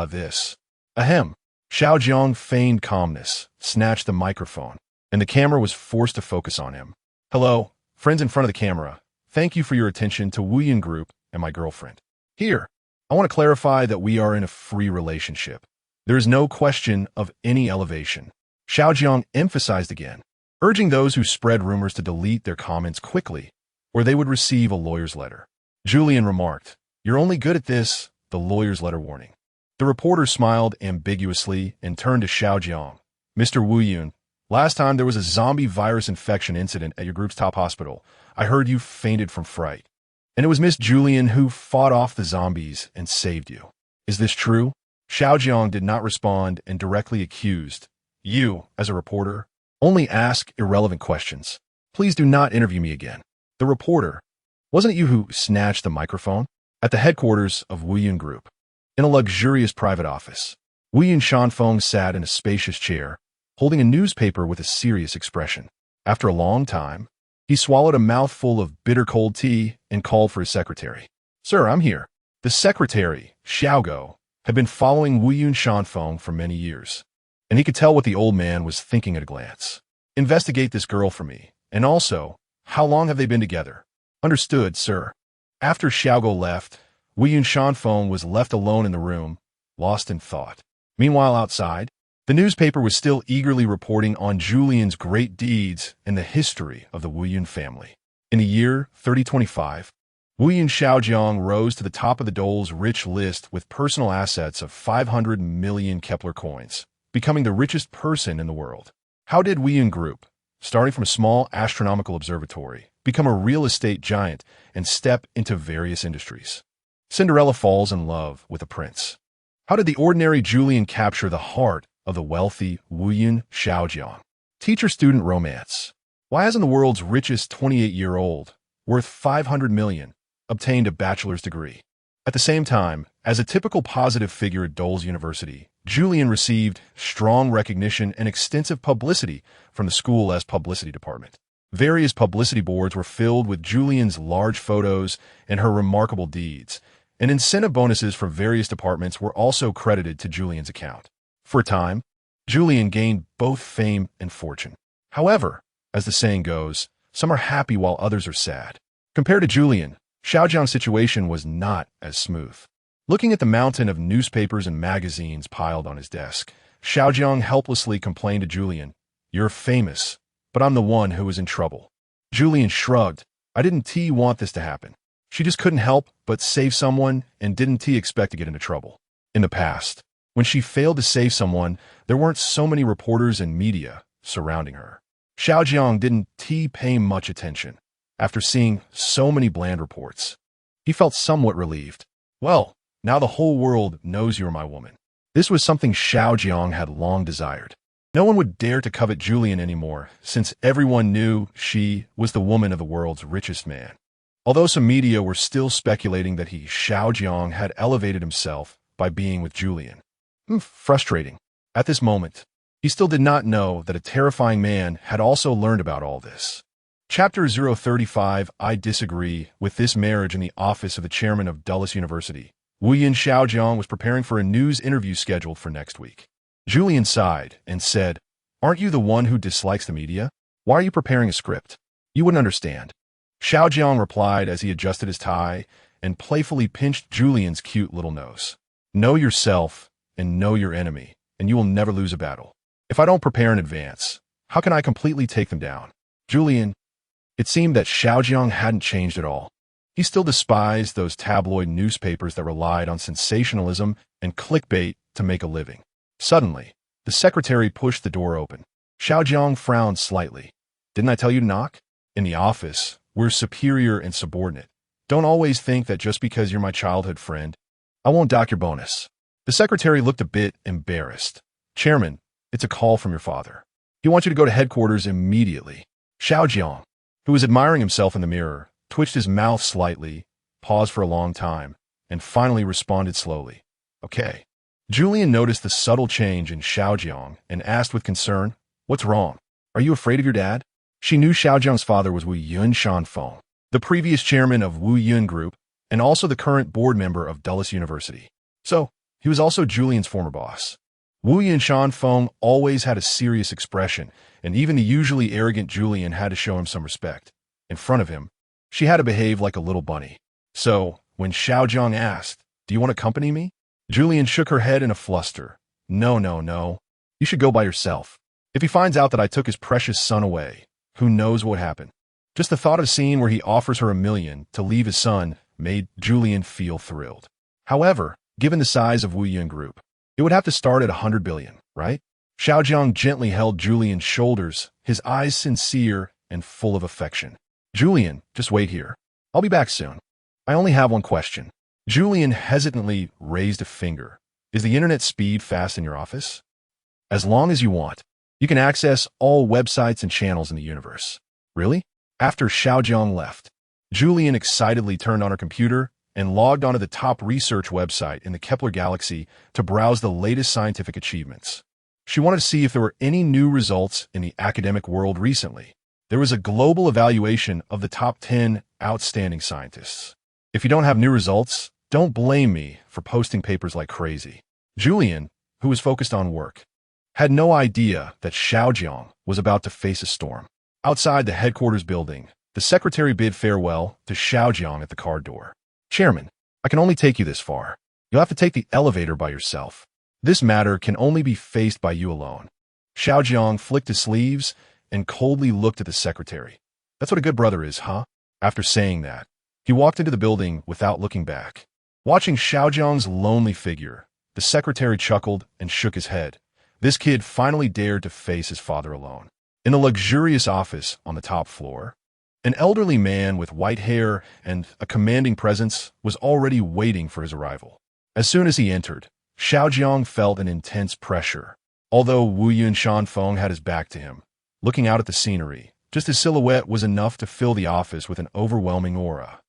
Speaker 1: This. Ahem. Xiaojiang feigned calmness, snatched the microphone, and the camera was forced to focus on him. Hello, friends in front of the camera. Thank you for your attention to Wu Yun Group and my girlfriend. Here, I want to clarify that we are in a free relationship. There is no question of any elevation. Xiaojiang emphasized again, urging those who spread rumors to delete their comments quickly, or they would receive a lawyer's letter. Julian remarked, You're only good at this, the lawyer's letter warning. The reporter smiled ambiguously and turned to Xiaojiang. Mr. Wu Yun, last time there was a zombie virus infection incident at your group's top hospital. I heard you fainted from fright. And it was Miss Julian who fought off the zombies and saved you. Is this true? Xiaojiang did not respond and directly accused. You, as a reporter, only ask irrelevant questions. Please do not interview me again. The reporter, wasn't it you who snatched the microphone? At the headquarters of Wu Yun Group. In a luxurious private office, Wu Yun Shanfeng sat in a spacious chair, holding a newspaper with a serious expression. After a long time, he swallowed a mouthful of bitter cold tea and called for his secretary. "Sir, I'm here." The secretary, Xiaogo, had been following Wu Yun Shanfeng for many years, and he could tell what the old man was thinking at a glance. "Investigate this girl for me, and also, how long have they been together?" "Understood, sir." After Xiaogo left, Wu Yun Shanfeng was left alone in the room, lost in thought. Meanwhile, outside, the newspaper was still eagerly reporting on Julian's great deeds and the history of the Wu Yun family. In the year 3025, Wu Yun Xiaojiang rose to the top of the dole's rich list with personal assets of 500 million Kepler coins, becoming the richest person in the world. How did Wu Yun Group, starting from a small astronomical observatory, become a real estate giant and step into various industries? Cinderella falls in love with a prince. How did the ordinary Julian capture the heart of the wealthy Wu Yun Xiaojiang? Teacher-student romance. Why hasn't the world's richest 28-year-old, worth 500 million, obtained a bachelor's degree? At the same time, as a typical positive figure at Dole's University, Julian received strong recognition and extensive publicity from the school's publicity department. Various publicity boards were filled with Julian's large photos and her remarkable deeds, and incentive bonuses from various departments were also credited to Julian's account. For a time, Julian gained both fame and fortune. However, as the saying goes, some are happy while others are sad. Compared to Julian, Xiaojiang's situation was not as smooth. Looking at the mountain of newspapers and magazines piled on his desk, Xiaojiang helplessly complained to Julian, "You're famous, but I'm the one who is in trouble." Julian shrugged. "I didn't want this to happen. She just couldn't help but save someone and didn't expect to get into trouble." In the past, when she failed to save someone, there weren't so many reporters and media surrounding her. Xiaojiang didn't pay much attention. After seeing so many bland reports, he felt somewhat relieved. "Well, now the whole world knows you're my woman." This was something Xiaojiang had long desired. No one would dare to covet Julian anymore, since everyone knew she was the woman of the world's richest man. Although some media were still speculating that Xiaojiang had elevated himself by being with Julian. Frustrating. At this moment, he still did not know that a terrifying man had also learned about all this. Chapter 035. I disagree with this marriage. In the office of the chairman of Dulles University, Wu Yun Xiaojiang was preparing for a news interview scheduled for next week. Julian sighed and said, "Aren't you the one who dislikes the media? Why are you preparing a script? You wouldn't understand." Xiaojiang replied as he adjusted his tie and playfully pinched Julian's cute little nose. "Know yourself and know your enemy, and you will never lose a battle. If I don't prepare in advance, how can I completely take them down?" Julian. It seemed that Xiaojiang hadn't changed at all. He still despised those tabloid newspapers that relied on sensationalism and clickbait to make a living. Suddenly, the secretary pushed the door open. Xiaojiang frowned slightly. "Didn't I tell you to knock?" In the office, we're superior and subordinate. Don't always think that just because you're my childhood friend, I won't dock your bonus. The secretary looked a bit embarrassed. "Chairman, it's a call from your father. He wants you to go to headquarters immediately." Xiaojiang, who was admiring himself in the mirror, twitched his mouth slightly, paused for a long time, and finally responded slowly, "Okay." Julian noticed the subtle change in Xiaojiang and asked with concern, "What's wrong? Are you afraid of your dad?" She knew Xiaojiang's father was Wu Yun Shanfeng, the previous chairman of Wu Yun Group and also the current board member of Dulles University. So, he was also Julian's former boss. Wu Yun Shanfeng always had a serious expression, and even the usually arrogant Julian had to show him some respect. In front of him, she had to behave like a little bunny. So, when Xiaojiang asked, "Do you want to accompany me?" Julian shook her head in a fluster. No. You should go by yourself. If he finds out that I took his precious son away, who knows what would happen?" Just the thought of a scene where he offers her $1 million to leave his son made Julian feel thrilled. However, given the size of Wu Yun Group, it would have to start at 100 billion, right? Xiaojiang gently held Julian's shoulders, his eyes sincere and full of affection. "Julian, just wait here. I'll be back soon. I only have one question." Julian hesitantly raised a finger. "Is the internet speed fast in your office?" "As long as you want. You can access all websites and channels in the universe." "Really?" After Xiaojiang left, Julian excitedly turned on her computer and logged onto the top research website in the Kepler galaxy to browse the latest scientific achievements. She wanted to see if there were any new results in the academic world recently. There was a global evaluation of the top 10 outstanding scientists. If you don't have new results, don't blame me for posting papers like crazy. Julian, who was focused on work, had no idea that Xiaojiang was about to face a storm. Outside the headquarters building, the secretary bid farewell to Xiaojiang at the car door. Chairman, I can only take you this far. You'll have to take the elevator by yourself. This matter can only be faced by you alone. Xiaojiang flicked his sleeves and coldly looked at the secretary. That's what a good brother is, huh? After saying that, he walked into the building without looking back. Watching Xiaojiang's lonely figure, the secretary chuckled and shook his head. This kid finally dared to face his father alone. In the luxurious office on the top floor, an elderly man with white hair and a commanding presence was already waiting for his arrival. As soon as he entered, Xiaojiang felt an intense pressure. Although Wu Yun Shanfeng had his back to him, looking out at the scenery, just his silhouette was enough to fill the office with an overwhelming aura.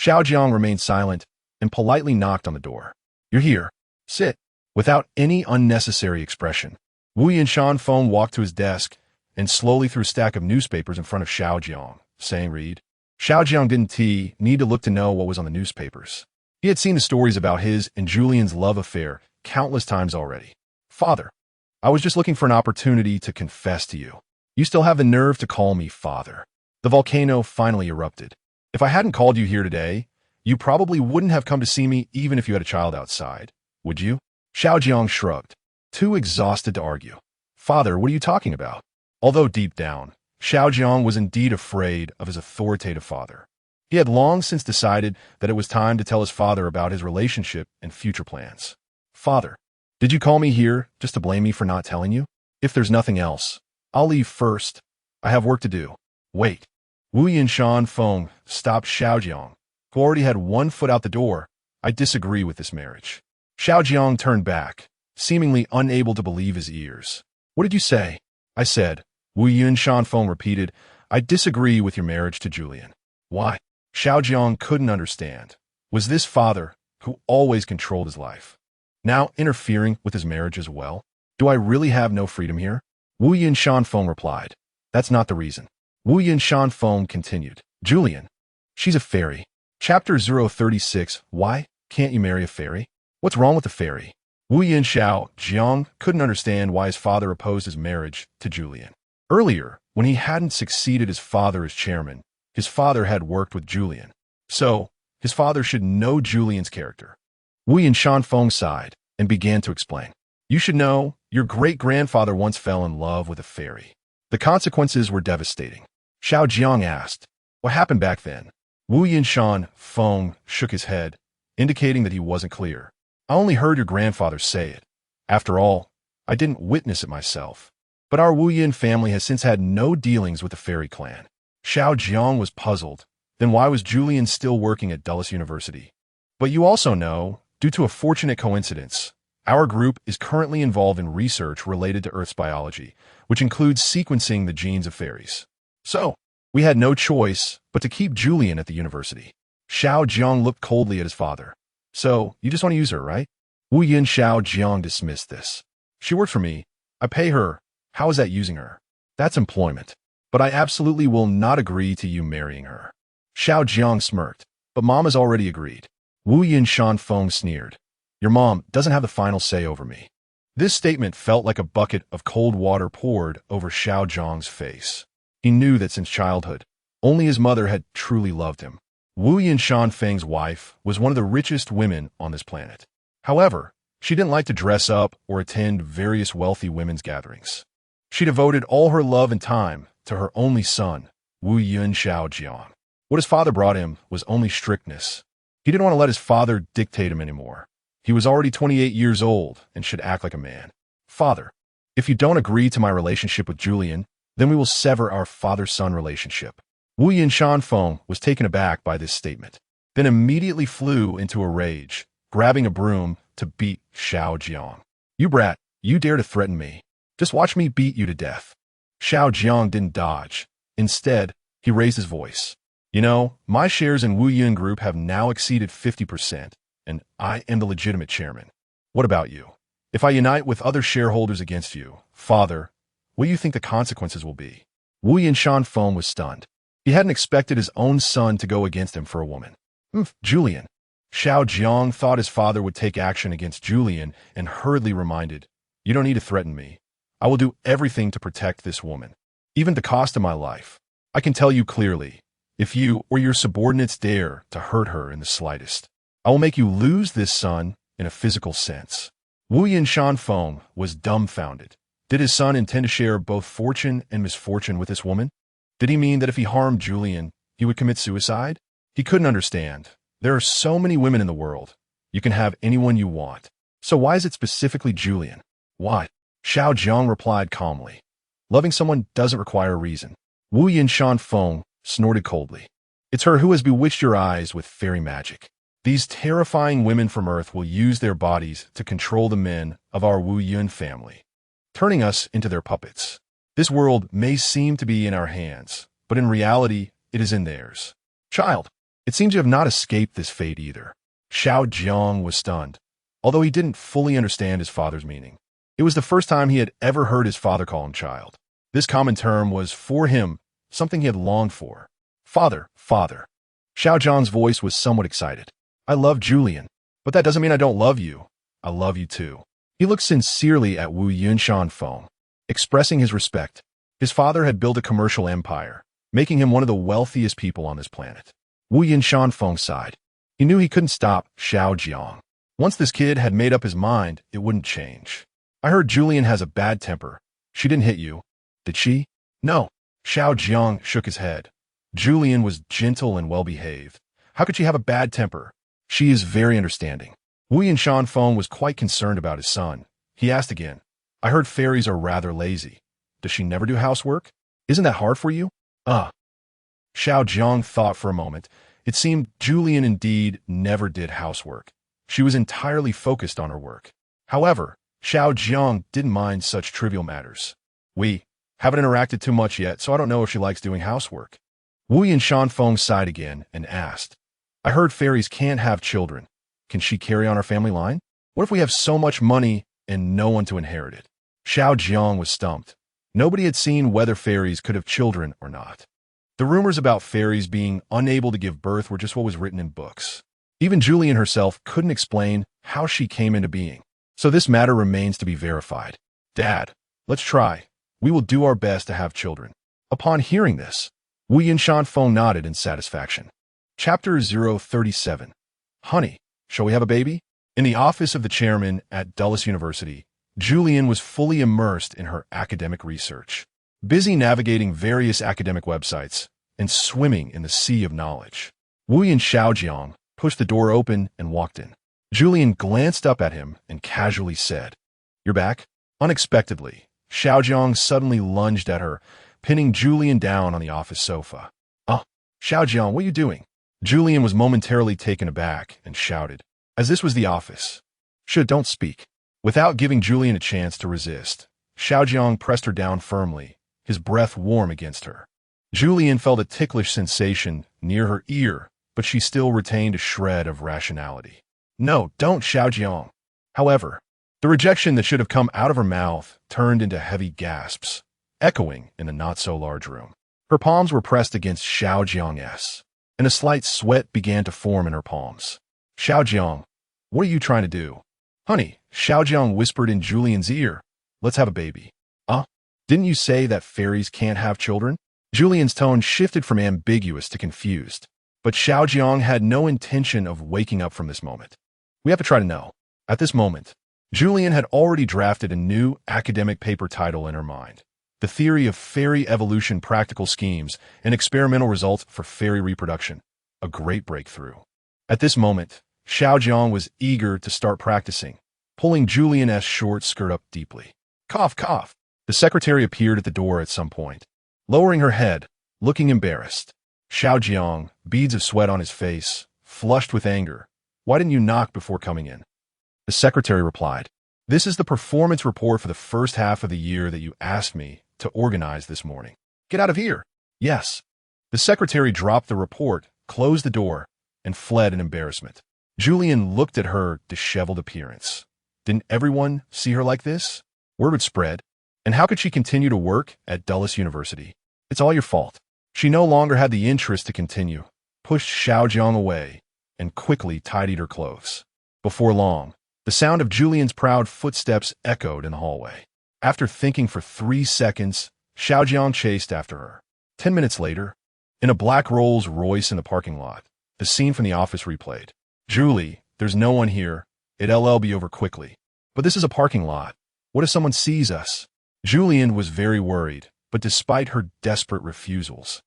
Speaker 1: Xiaojiang remained silent and politely knocked on the door. You're here. Sit. Without any unnecessary expression, Wu Yun Shanfeng walked to his desk and slowly threw a stack of newspapers in front of Xiaojiang, saying, read. Xiaojiang didn't need to look to know what was on the newspapers. He had seen the stories about his and Julian's love affair countless times already. Father, I was just looking for an opportunity to confess to you. You still have the nerve to call me father. The volcano finally erupted. If I hadn't called you here today, you probably wouldn't have come to see me even if you had a child outside, would you? Xiaojiang shrugged, too exhausted to argue. Father, what are you talking about? Although deep down, Xiaojiang was indeed afraid of his authoritative father. He had long since decided that it was time to tell his father about his relationship and future plans. Father, did you call me here just to blame me for not telling you? If there's nothing else, I'll leave first. I have work to do. Wait. Wu Yun Shanfeng stopped Xiaojiang, who already had one foot out the door. I disagree with this marriage. Xiaojiang turned back, seemingly unable to believe his ears. What did you say? I said. Wu Yun Shanfeng repeated, I disagree with your marriage to Julian. Why? Xiaojiang couldn't understand. Was this father, who always controlled his life, now interfering with his marriage as well? Do I really have no freedom here? Wu Yun Shanfeng replied. That's not the reason. Wu Yun Shanfeng continued. Julian, she's a fairy. Chapter 036, Why can't you marry a fairy? What's wrong with the fairy? Wu Yun Xiaojiang couldn't understand why his father opposed his marriage to Julian. Earlier, when he hadn't succeeded his father as chairman, his father had worked with Julian. So, his father should know Julian's character. Wu Yun Shanfeng sighed and began to explain. You should know, your great-grandfather once fell in love with a fairy. The consequences were devastating. Xiaojiang asked, what happened back then? Wu Yun Shanfeng shook his head, indicating that he wasn't clear. I only heard your grandfather say it. After all, I didn't witness it myself. But our Wu Yun family has since had no dealings with the fairy clan. Xiaojiang was puzzled. Then why was Julian still working at Dulles University? But you also know, due to a fortunate coincidence, our group is currently involved in research related to Earth's biology, which includes sequencing the genes of fairies. So, we had no choice but to keep Julian at the university. Xiaojiang looked coldly at his father. So, you just want to use her, right? Wu Yun Xiaojiang dismissed this. She works for me. I pay her. How is that using her? That's employment. But I absolutely will not agree to you marrying her. Xiaojiang smirked. But Mom has already agreed. Wu Yun Shanfeng sneered. Your mom doesn't have the final say over me. This statement felt like a bucket of cold water poured over Xiaojiang's face. He knew that since childhood, only his mother had truly loved him. Wu Yun Shanfeng's wife was one of the richest women on this planet. However, she didn't like to dress up or attend various wealthy women's gatherings. She devoted all her love and time to her only son, Wu Yun Xiaojiang. What his father brought him was only strictness. He didn't want to let his father dictate him anymore. He was already 28 years old and should act like a man. Father, if you don't agree to my relationship with Julian, then we will sever our father-son relationship. Wu Yun Shanfeng was taken aback by this statement, then immediately flew into a rage, grabbing a broom to beat Xiaojiang. You brat, you dare to threaten me. Just watch me beat you to death. Xiaojiang didn't dodge. Instead, he raised his voice. You know, my shares in Wu Yun Group have now exceeded 50%, and I am the legitimate chairman. What about you? If I unite with other shareholders against you, father, what do you think the consequences will be? Wu Yinshan Feng was stunned. He hadn't expected his own son to go against him for a woman. Julian. Xiao Jiang thought his father would take action against Julian and hurriedly reminded, "You don't need to threaten me. I will do everything to protect this woman, even at the cost of my life. I can tell you clearly, if you or your subordinates dare to hurt her in the slightest, I will make you lose this son in a physical sense." Wu Yinshan Feng was dumbfounded. Did his son intend to share both fortune and misfortune with this woman? Did he mean that if he harmed Julian, he would commit suicide? He couldn't understand. There are so many women in the world. You can have anyone you want. So why is it specifically Julian? Why? Xiao Jiang replied calmly. Loving someone doesn't require a reason. Wu Yinshan Feng snorted coldly. It's her who has bewitched your eyes with fairy magic. These terrifying women from Earth will use their bodies to control the men of our Wu Yun family, turning us into their puppets. This world may seem to be in our hands, but in reality, it is in theirs. Child, it seems you have not escaped this fate either. Xiao Jiang was stunned, although he didn't fully understand his father's meaning. It was the first time he had ever heard his father call him child. This common term was, for him, something he had longed for. Father, father. Xiao Jiang's voice was somewhat excited. I love Julian, but that doesn't mean I don't love you. I love you too. He looked sincerely at Wu Yinshan Feng, expressing his respect. His father had built a commercial empire, making him one of the wealthiest people on this planet. Wu Yinshan Feng sighed. He knew he couldn't stop Xiao Jiang. Once this kid had made up his mind, it wouldn't change. I heard Julian has a bad temper. She didn't hit you, did she? No. Xiao Jiang shook his head. Julian was gentle and well-behaved. How could she have a bad temper? She is very understanding. Wu Yinshan Feng was quite concerned about his son. He asked again, I heard fairies are rather lazy. Does she never do housework? Isn't that hard for you? Xiao Jiang thought for a moment. It seemed Julian indeed never did housework. She was entirely focused on her work. However, Xiao Jiang didn't mind such trivial matters. We haven't interacted too much yet, so I don't know if she likes doing housework. Wu Yinshan Feng sighed again and asked, I heard fairies can't have children. Can she carry on our family line? What if we have so much money and no one to inherit it? Xiao Jiang was stumped. Nobody had seen whether fairies could have children or not. The rumors about fairies being unable to give birth were just what was written in books. Even Julian herself couldn't explain how she came into being. So this matter remains to be verified. Dad, let's try. We will do our best to have children. Upon hearing this, Wu Yinshan Feng nodded in satisfaction. Chapter 037. Honey, shall we have a baby? In the office of the chairman at Dulles University, Julian was fully immersed in her academic research, busy navigating various academic websites and swimming in the sea of knowledge. Wu Yin Xiaojiang pushed the door open and walked in. Julian glanced up at him and casually said, You're back? Unexpectedly, Xiaojiang suddenly lunged at her, pinning Julian down on the office sofa. Xiaojiang, what are you doing? Julian was momentarily taken aback and shouted, as this was the office. Don't speak. Without giving Julian a chance to resist, Xiaojiang pressed her down firmly, his breath warm against her. Julian felt a ticklish sensation near her ear, but she still retained a shred of rationality. No, don't, Xiaojiang. However, the rejection that should have come out of her mouth turned into heavy gasps, echoing in the not-so-large room. Her palms were pressed against Xiaojiang's, and a slight sweat began to form in her palms. Xiaojiang, what are you trying to do? Honey, Xiaojiang whispered in Julian's ear, let's have a baby. Didn't you say that fairies can't have children? Julian's tone shifted from ambiguous to confused, but Xiaojiang had no intention of waking up from this moment. We have to try to know. At this moment, Julian had already drafted a new academic paper title in her mind. The Theory of Fairy Evolution Practical Schemes and Experimental Results for Fairy Reproduction. A great breakthrough. At this moment, Xiaojiang was eager to start practicing, pulling Julian's short skirt up deeply. Cough, cough. The secretary appeared at the door at some point, lowering her head, looking embarrassed. Xiaojiang, beads of sweat on his face, flushed with anger. Why didn't you knock before coming in? The secretary replied, This is the performance report for the first half of the year that you asked me to organize this morning. Get out of here. Yes. The secretary dropped the report, closed the door, and fled in embarrassment. Julian looked at her disheveled appearance. Didn't everyone see her like this? Word would spread. And how could she continue to work at Dulles University? It's all your fault. She no longer had the interest to continue, pushed Xiaojiang away, and quickly tidied her clothes. Before long, the sound of Julian's proud footsteps echoed in the hallway. After thinking for 3 seconds, Xiaojiang chased after her. 10 minutes later, in a black Rolls-Royce in the parking lot, the scene from The Office replayed. Julie, there's no one here. It'll be over quickly. But this is a parking lot. What if someone sees us? Julian was very worried, but despite her desperate refusals,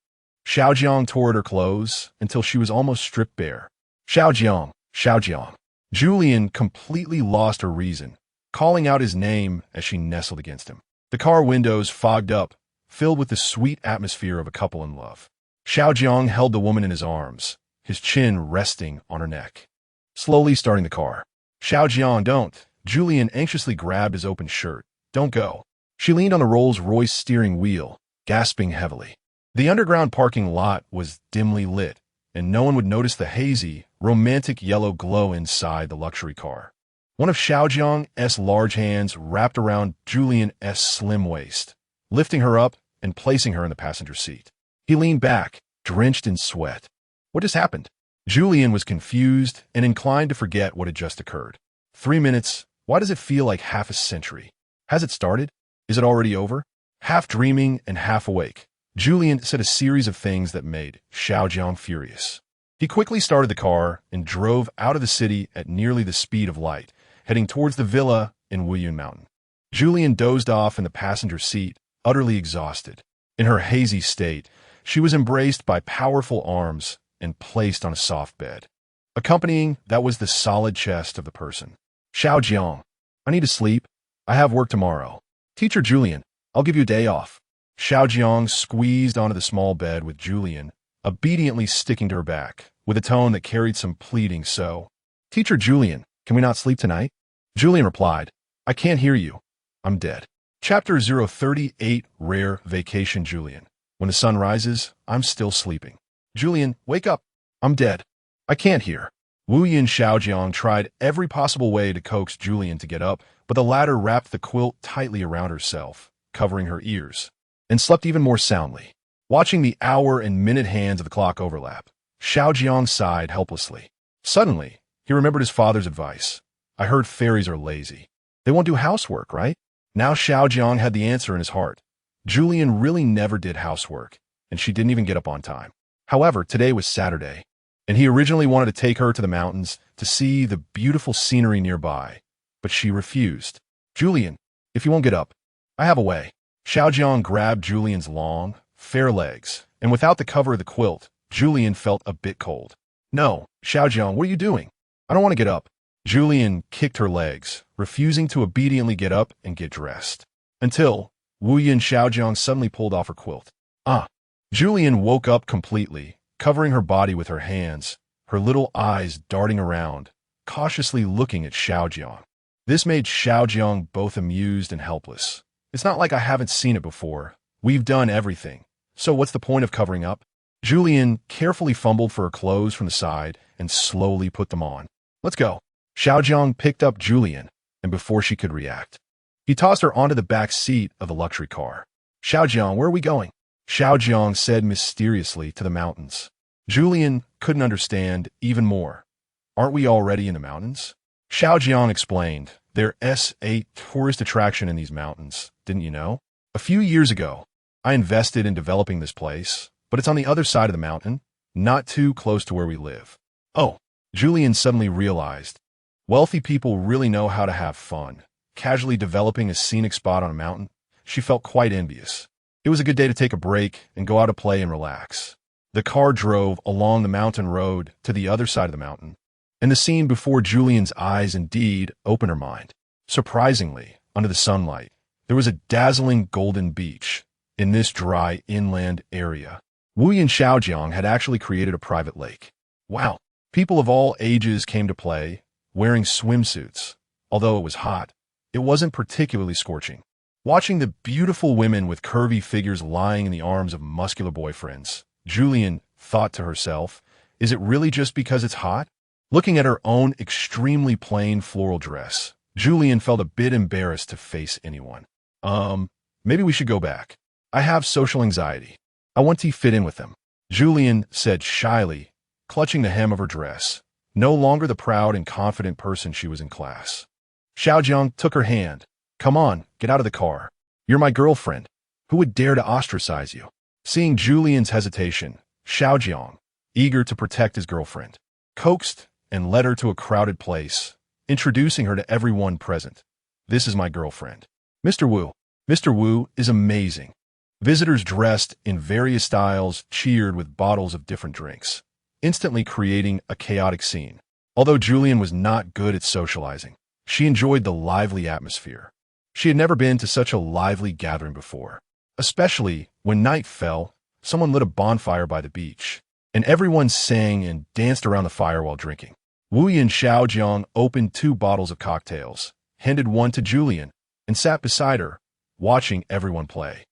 Speaker 1: Xiaojiang tore at her clothes until she was almost stripped bare. Xiaojiang, Xiaojiang. Julian completely lost her reason, calling out his name as she nestled against him. The car windows fogged up, filled with the sweet atmosphere of a couple in love. Xiaojiang held the woman in his arms, his chin resting on her neck. Slowly starting the car. Xiaojiang, don't. Julian anxiously grabbed his open shirt. Don't go. She leaned on the Rolls-Royce steering wheel, gasping heavily. The underground parking lot was dimly lit, and no one would notice the hazy, romantic yellow glow inside the luxury car. One of Xiaojiang's large hands wrapped around Julian's slim waist, lifting her up and placing her in the passenger seat. He leaned back, drenched in sweat. What just happened? Julian was confused and inclined to forget what had just occurred. 3 minutes, why does it feel like half a century? Has it started? Is it already over? Half dreaming and half awake, Julian said a series of things that made Xiaojiang furious. He quickly started the car and drove out of the city at nearly the speed of light, heading towards the villa in Wuyun Mountain. Julian dozed off in the passenger seat, utterly exhausted. In her hazy state, she was embraced by powerful arms and placed on a soft bed. Accompanying that was the solid chest of the person. Xiaojiang, I need to sleep. I have work tomorrow. Teacher Julian, I'll give you a day off. Xiaojiang squeezed onto the small bed with Julian, obediently sticking to her back, with a tone that carried some pleading. So, Teacher Julian, can we not sleep tonight? Julian replied, I can't hear you. I'm dead. Chapter 038, Rare Vacation. Julian, when the sun rises, I'm still sleeping. Julian, wake up. I'm dead. I can't hear. Wuyun. Xiaojiang tried every possible way to coax Julian to get up, but the latter wrapped the quilt tightly around herself, covering her ears, and slept even more soundly. Watching the hour and minute hands of the clock overlap, Xiaojiang sighed helplessly. Suddenly, he remembered his father's advice. I heard fairies are lazy. They won't do housework, right? Now Xiaojiang had the answer in his heart. Julian really never did housework, and she didn't even get up on time. However, today was Saturday, and he originally wanted to take her to the mountains to see the beautiful scenery nearby, but she refused. Julian, if you won't get up, I have a way. Xiaojiang grabbed Julian's long, fair legs, and without the cover of the quilt, Julian felt a bit cold. No, Xiaojiang, what are you doing? I don't want to get up. Julian kicked her legs, refusing to obediently get up and get dressed. Until Wuyun. Xiaojiang suddenly pulled off her quilt. Julian woke up completely, covering her body with her hands, her little eyes darting around, cautiously looking at Xiaojiang. This made Xiaojiang both amused and helpless. It's not like I haven't seen it before. We've done everything. So what's the point of covering up? Julian carefully fumbled for her clothes from the side and slowly put them on. Let's go. Xiaojiang picked up Julian, and before she could react, he tossed her onto the back seat of the luxury car. Xiaojiang, where are we going? Xiaojiang said mysteriously to the mountains. Julian couldn't understand even more. Aren't we already in the mountains? Xiaojiang explained. There's a tourist attraction in these mountains, didn't you know? A few years ago, I invested in developing this place, but it's on the other side of the mountain, not too close to where we live. Oh, Julian suddenly realized. Wealthy people really know how to have fun. Casually developing a scenic spot on a mountain, she felt quite envious. It was a good day to take a break and go out to play and relax. The car drove along the mountain road to the other side of the mountain, and the scene before Julian's eyes indeed opened her mind. Surprisingly, under the sunlight, there was a dazzling golden beach in this dry inland area. Wuyun. Xiaojiang had actually created a private lake. Wow! People of all ages came to play, wearing swimsuits. Although it was hot, it wasn't particularly scorching. Watching the beautiful women with curvy figures lying in the arms of muscular boyfriends, Julian thought to herself, is it really just because it's hot? Looking at her own extremely plain floral dress, Julian felt a bit embarrassed to face anyone. Maybe we should go back. I have social anxiety. I want to fit in with them. Julian said shyly, clutching the hem of her dress, no longer the proud and confident person she was in class. Xiaojiang took her hand. Come on, get out of the car. You're my girlfriend. Who would dare to ostracize you? Seeing Julian's hesitation, Xiaojiang, eager to protect his girlfriend, coaxed and led her to a crowded place, introducing her to everyone present. This is my girlfriend, Mr. Wu. Mr. Wu is amazing. Visitors dressed in various styles cheered with bottles of different drinks, instantly creating a chaotic scene. Although Julian was not good at socializing, she enjoyed the lively atmosphere. She had never been to such a lively gathering before, especially when night fell. Someone lit a bonfire by the beach, and everyone sang and danced around the fire while drinking. Wu Yi and Xiaojiang opened 2 bottles of cocktails, handed one to Julian, and sat beside her, watching everyone play.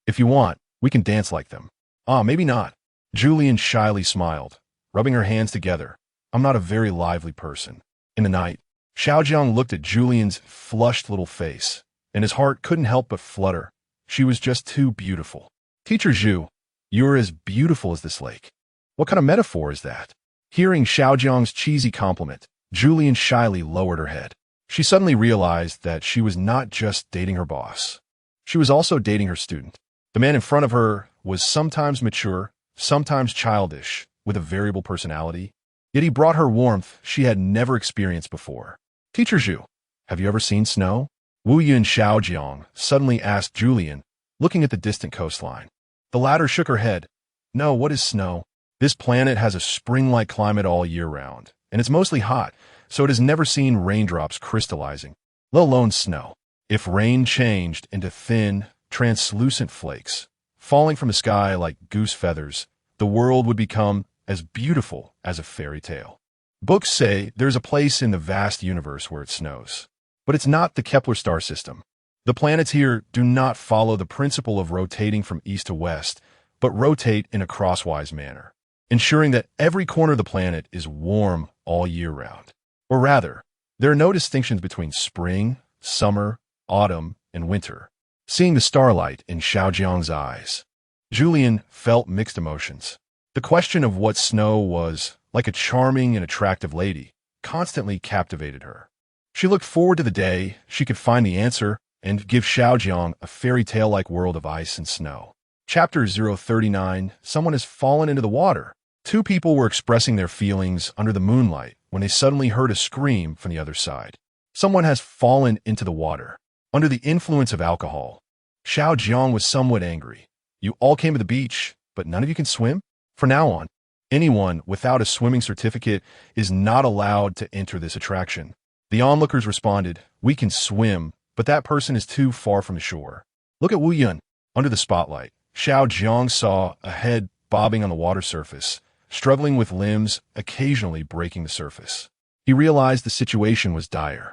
Speaker 1: If you want, we can dance like them. Maybe not. Julian shyly smiled, rubbing her hands together. I'm not a very lively person. In the night, Xiaojiang looked at Julian's flushed little face, and his heart couldn't help but flutter. She was just too beautiful. Teacher Zhu, you're as beautiful as this lake. What kind of metaphor is that? Hearing Xiaojiang's cheesy compliment, Julian shyly lowered her head. She suddenly realized that she was not just dating her boss. She was also dating her student. The man in front of her was sometimes mature, sometimes childish, with a variable personality. Yet he brought her warmth she had never experienced before. Teacher Zhu, have you ever seen snow? Wu Yi and Xiaojiang suddenly asked Julian, looking at the distant coastline. The latter shook her head. No, what is snow? This planet has a spring-like climate all year round, and it's mostly hot, so it has never seen raindrops crystallizing, let alone snow. If rain changed into thin, translucent flakes, falling from the sky like goose feathers, the world would become as beautiful as a fairy tale. Books say there's a place in the vast universe where it snows, but it's not the Kepler star system. The planets here do not follow the principle of rotating from east to west, but rotate in a crosswise manner, ensuring that every corner of the planet is warm all year round. Or rather, there are no distinctions between spring, summer, autumn, and winter. Seeing the starlight in Xiaojiang's eyes, Julian felt mixed emotions. The question of what snow was, like a charming and attractive lady, constantly captivated her. She looked forward to the day she could find the answer and give Xiaojiang a fairy tale-like world of ice and snow. Chapter 039, Someone has fallen into the water. 2 people were expressing their feelings under the moonlight when they suddenly heard a scream from the other side. Someone has fallen into the water. Under the influence of alcohol, Xiaojiang was somewhat angry. You all came to the beach, but none of you can swim? From now on, anyone without a swimming certificate is not allowed to enter this attraction. The onlookers responded, we can swim, but that person is too far from the shore. Look at Wu Yun. Under the spotlight, Xiaojiang saw a head bobbing on the water surface, struggling with limbs occasionally breaking the surface. He realized the situation was dire,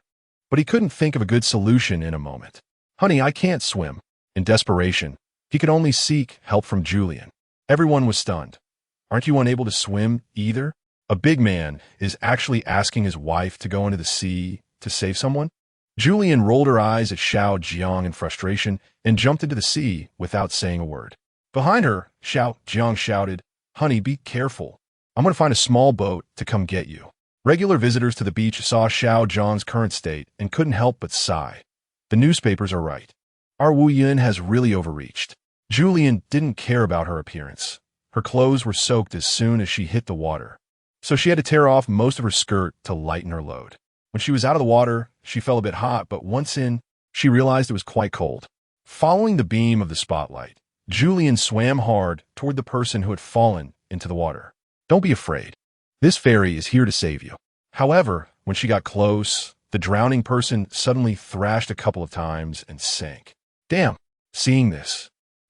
Speaker 1: but he couldn't think of a good solution in a moment. Honey, I can't swim. In desperation, he could only seek help from Julian. Everyone was stunned. Aren't you unable to swim either? A big man is actually asking his wife to go into the sea to save someone? Julian rolled her eyes at Xiaojiang in frustration and jumped into the sea without saying a word. Behind her, Xiaojiang shouted, Honey, be careful. I'm going to find a small boat to come get you. Regular visitors to the beach saw Xiaojiang's current state and couldn't help but sigh. The newspapers are right. Our Wu Yun has really overreached. Julian didn't care about her appearance. Her clothes were soaked as soon as she hit the water, so she had to tear off most of her skirt to lighten her load. When she was out of the water, she felt a bit hot, but once in, she realized it was quite cold. Following the beam of the spotlight, Julian swam hard toward the person who had fallen into the water. Don't be afraid. This fairy is here to save you. However, when she got close, the drowning person suddenly thrashed a couple of times and sank. Damn! Seeing this,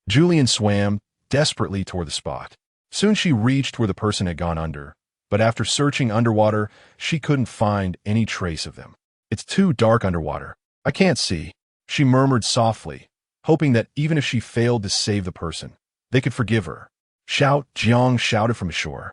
Speaker 1: Julian swam desperately toward the spot. Soon she reached where the person had gone under, but after searching underwater, she couldn't find any trace of them. It's too dark underwater. I can't see, she murmured softly, hoping that even if she failed to save the person, they could forgive her. Xiaojiang shouted from shore.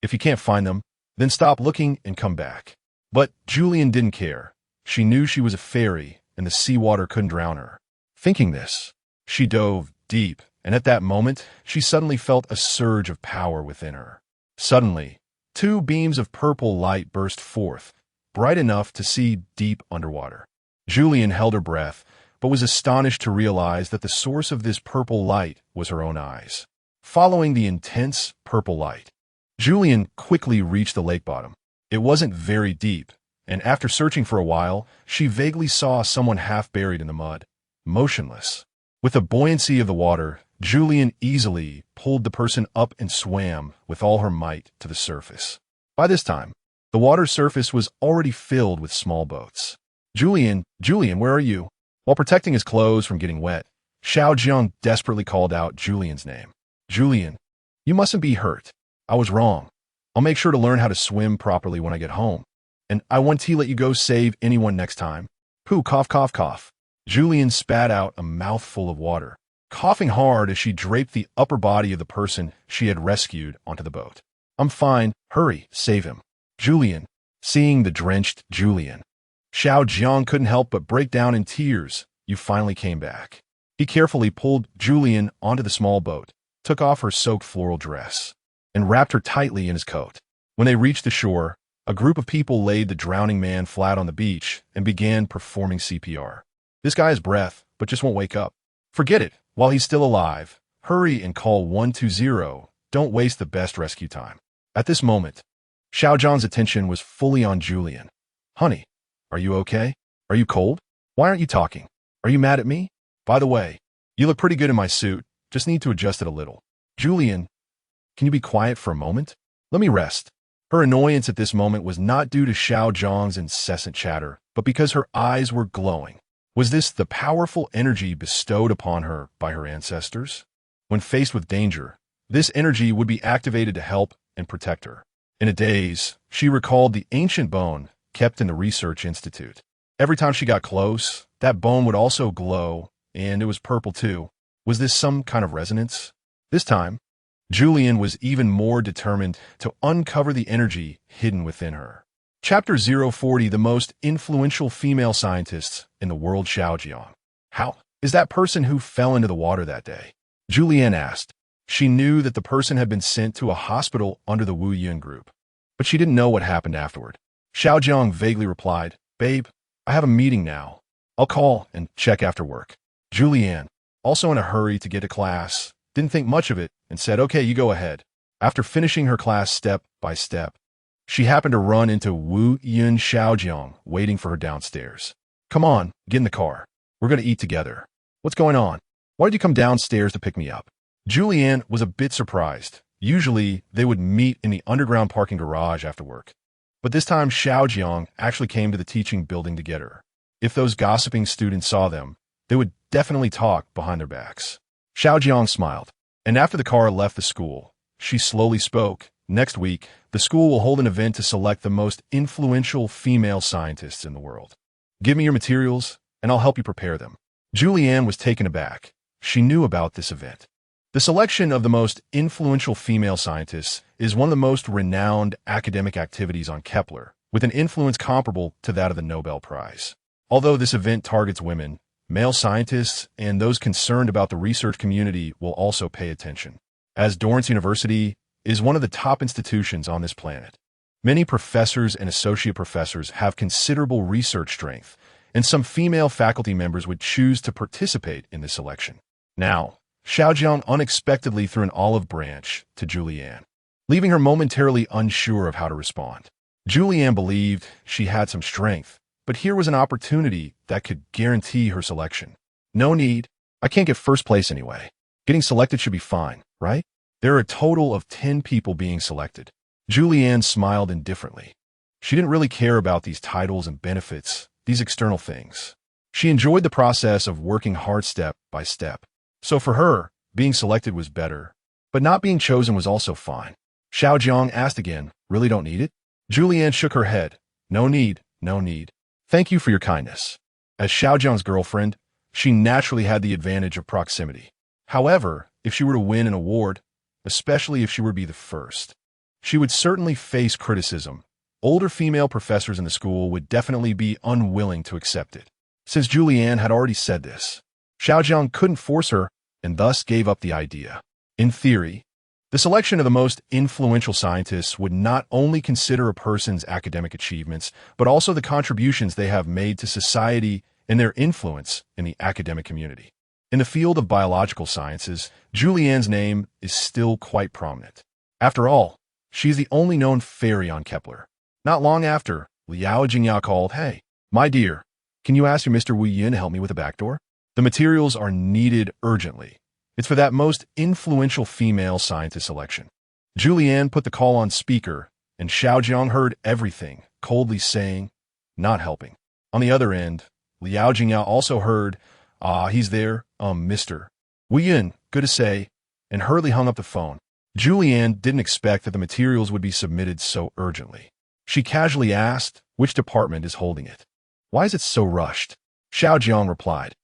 Speaker 1: If you can't find them, then stop looking and come back. But Julian didn't care. She knew she was a fairy, and the seawater couldn't drown her. Thinking this, she dove deep, and at that moment, she suddenly felt a surge of power within her. Suddenly, two beams of purple light burst forth, bright enough to see deep underwater. Julian held her breath, but was astonished to realize that the source of this purple light was her own eyes. Following the intense purple light, Julian quickly reached the lake bottom. It wasn't very deep, and after searching for a while, she vaguely saw someone half buried in the mud, motionless. With the buoyancy of the water, Julian easily pulled the person up and swam with all her might to the surface. By this time, the water's surface was already filled with small boats. Julian, where are you?" While protecting his clothes from getting wet, Xiao Jiang desperately called out Julian's name. "Julian, you mustn't be hurt. I was wrong. I'll make sure to learn how to swim properly when I get home. And I want to let you go save anyone next time." Pooh, cough, cough, cough. Julian spat out a mouthful of water, coughing hard as she draped the upper body of the person she had rescued onto the boat. "I'm fine. Hurry, save him." Julian. Seeing the drenched Julian, Xiao Jiang couldn't help but break down in tears. "You finally came back." He carefully pulled Julian onto the small boat, took off her soaked floral dress, and wrapped her tightly in his coat. When they reached the shore, a group of people laid the drowning man flat on the beach and began performing CPR. "This guy has breath, but just won't wake up." "Forget it. While he's still alive, hurry and call 120. Don't waste the best rescue time." At this moment, Xiao Zhang's attention was fully on Julian. "Honey, are you okay? Are you cold? Why aren't you talking? Are you mad at me? By the way, you look pretty good in my suit. Just need to adjust it a little." "Julian, can you be quiet for a moment? Let me rest." Her annoyance at this moment was not due to Xiao Zhang's incessant chatter, but because her eyes were glowing. Was this the powerful energy bestowed upon her by her ancestors? When faced with danger, this energy would be activated to help and protect her. In a daze, she recalled the ancient bone kept in the research institute. Every time she got close, that bone would also glow, and it was purple too. Was this some kind of resonance? This time, Julian was even more determined to uncover the energy hidden within her. Chapter 040, the most influential female scientists in the world. Xiao Jiang. "How is that person who fell into the water that day?" Julianne asked. She knew that the person had been sent to a hospital under the Wu Yun group, but she didn't know what happened afterward. Xiao Jiang vaguely replied, "Babe, I have a meeting now. I'll call and check after work." Julianne, also in a hurry to get to class, didn't think much of it and said, "Okay, you go ahead." After finishing her class step by step, she happened to run into Wu Yun Xiao Jiang waiting for her downstairs. "Come on, get in the car. We're going to eat together." "What's going on? Why did you come downstairs to pick me up?" Julianne was a bit surprised. Usually, they would meet in the underground parking garage after work. But this time, Xiao Jiang actually came to the teaching building to get her. If those gossiping students saw them, they would definitely talk behind their backs. Xiao Jiang smiled, and after the car left the school, she slowly spoke. "Next week, the school will hold an event to select the most influential female scientists in the world. Give me your materials, and I'll help you prepare them." Julianne was taken aback. She knew about this event. The selection of the most influential female scientists is one of the most renowned academic activities on Kepler, with an influence comparable to that of the Nobel Prize. Although this event targets women, male scientists and those concerned about the research community will also pay attention, as Dorrance University is one of the top institutions on this planet. Many professors and associate professors have considerable research strength, and some female faculty members would choose to participate in this selection. Now, Xiao Jiang unexpectedly threw an olive branch to Julianne, leaving her momentarily unsure of how to respond. Julianne believed she had some strength, but here was an opportunity that could guarantee her selection. "No need. I can't get first place anyway. Getting selected should be fine, right? There are a total of 10 people being selected." Julianne smiled indifferently. She didn't really care about these titles and benefits, these external things. She enjoyed the process of working hard step by step. So for her, being selected was better, but not being chosen was also fine. Xiao Jiang asked again, "Really don't need it?" Julianne shook her head. "No need, no need. Thank you for your kindness." As Xiao Jiang's girlfriend, she naturally had the advantage of proximity. However, if she were to win an award, especially if she were to be the first, she would certainly face criticism, older female professors in the school would definitely be unwilling to accept it. Since Julianne had already said this, Xiaojiang couldn't force her and thus gave up the idea. In theory, the selection of the most influential scientists would not only consider a person's academic achievements, but also the contributions they have made to society and their influence in the academic community. In the field of biological sciences, Julianne's name is still quite prominent. After all, she is the only known fairy on Kepler. Not long after, Liao Jingyao called, "Hey, my dear, can you ask your Mr. Wu Yin to help me with a backdoor? The materials are needed urgently. It's for that most influential female scientist selection." Julianne put the call on speaker, and Xiaojiang heard everything, coldly saying, "Not helping." On the other end, Liao Jingyao also heard, "He's there, Mr. Wu Yin, good to say," and hurriedly hung up the phone. Julianne didn't expect that the materials would be submitted so urgently. She casually asked, "Which department is holding it? Why is it so rushed?" Xiaojiang replied,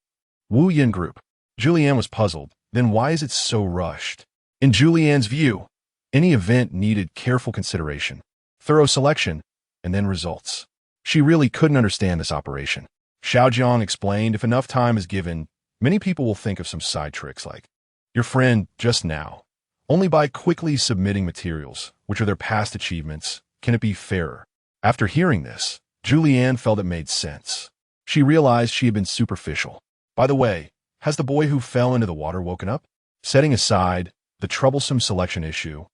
Speaker 1: "Wu Yin Group." Julianne was puzzled. Then why is it so rushed? In Julianne's view, any event needed careful consideration, thorough selection, and then results. She really couldn't understand this operation. Xiaojiang explained, if enough time is given, many people will think of some side tricks like your friend just now. Only by quickly submitting materials, which are their past achievements, can it be fairer. After hearing this, Julianne felt it made sense. She realized she had been superficial. By the way, has the boy who fell into the water woken up? Setting aside the troublesome selection issue,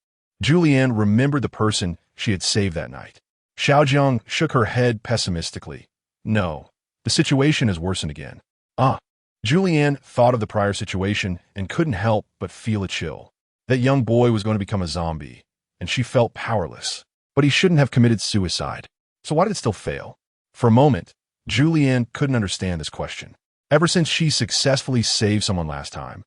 Speaker 1: Julianne remembered the person she had saved that night. Xiaojiang shook her head pessimistically. No, the situation has worsened again. Julianne thought of the prior situation and couldn't help but feel a chill. That young boy was going to become a zombie, and she felt powerless. But he shouldn't have committed suicide. So why did it still fail? For a moment, Julianne couldn't understand this question. Ever since she successfully saved someone last time,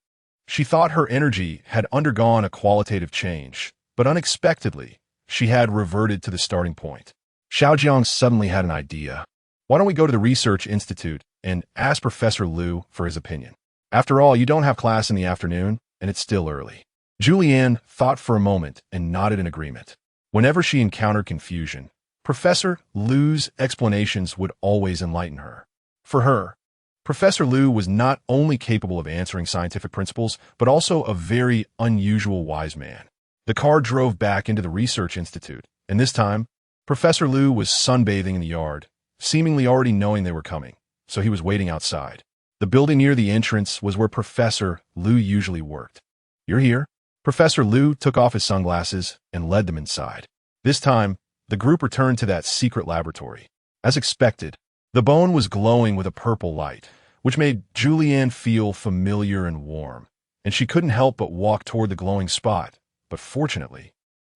Speaker 1: she thought her energy had undergone a qualitative change, but unexpectedly, she had reverted to the starting point. Xiaojiang suddenly had an idea. Why don't we go to the Research Institute and ask Professor Liu for his opinion? After all, you don't have class in the afternoon, and it's still early. Julianne thought for a moment and nodded in agreement. Whenever she encountered confusion, Professor Liu's explanations would always enlighten her. For her, Professor Liu was not only capable of answering scientific principles, but also a very unusual wise man. The car drove back into the Research Institute, and this time, Professor Liu was sunbathing in the yard, seemingly already knowing they were coming, so he was waiting outside. The building near the entrance was where Professor Liu usually worked. "You're here?" Professor Liu took off his sunglasses and led them inside. This time, the group returned to that secret laboratory. As expected, the bone was glowing with a purple light, which made Julianne feel familiar and warm, and she couldn't help but walk toward the glowing spot. But fortunately,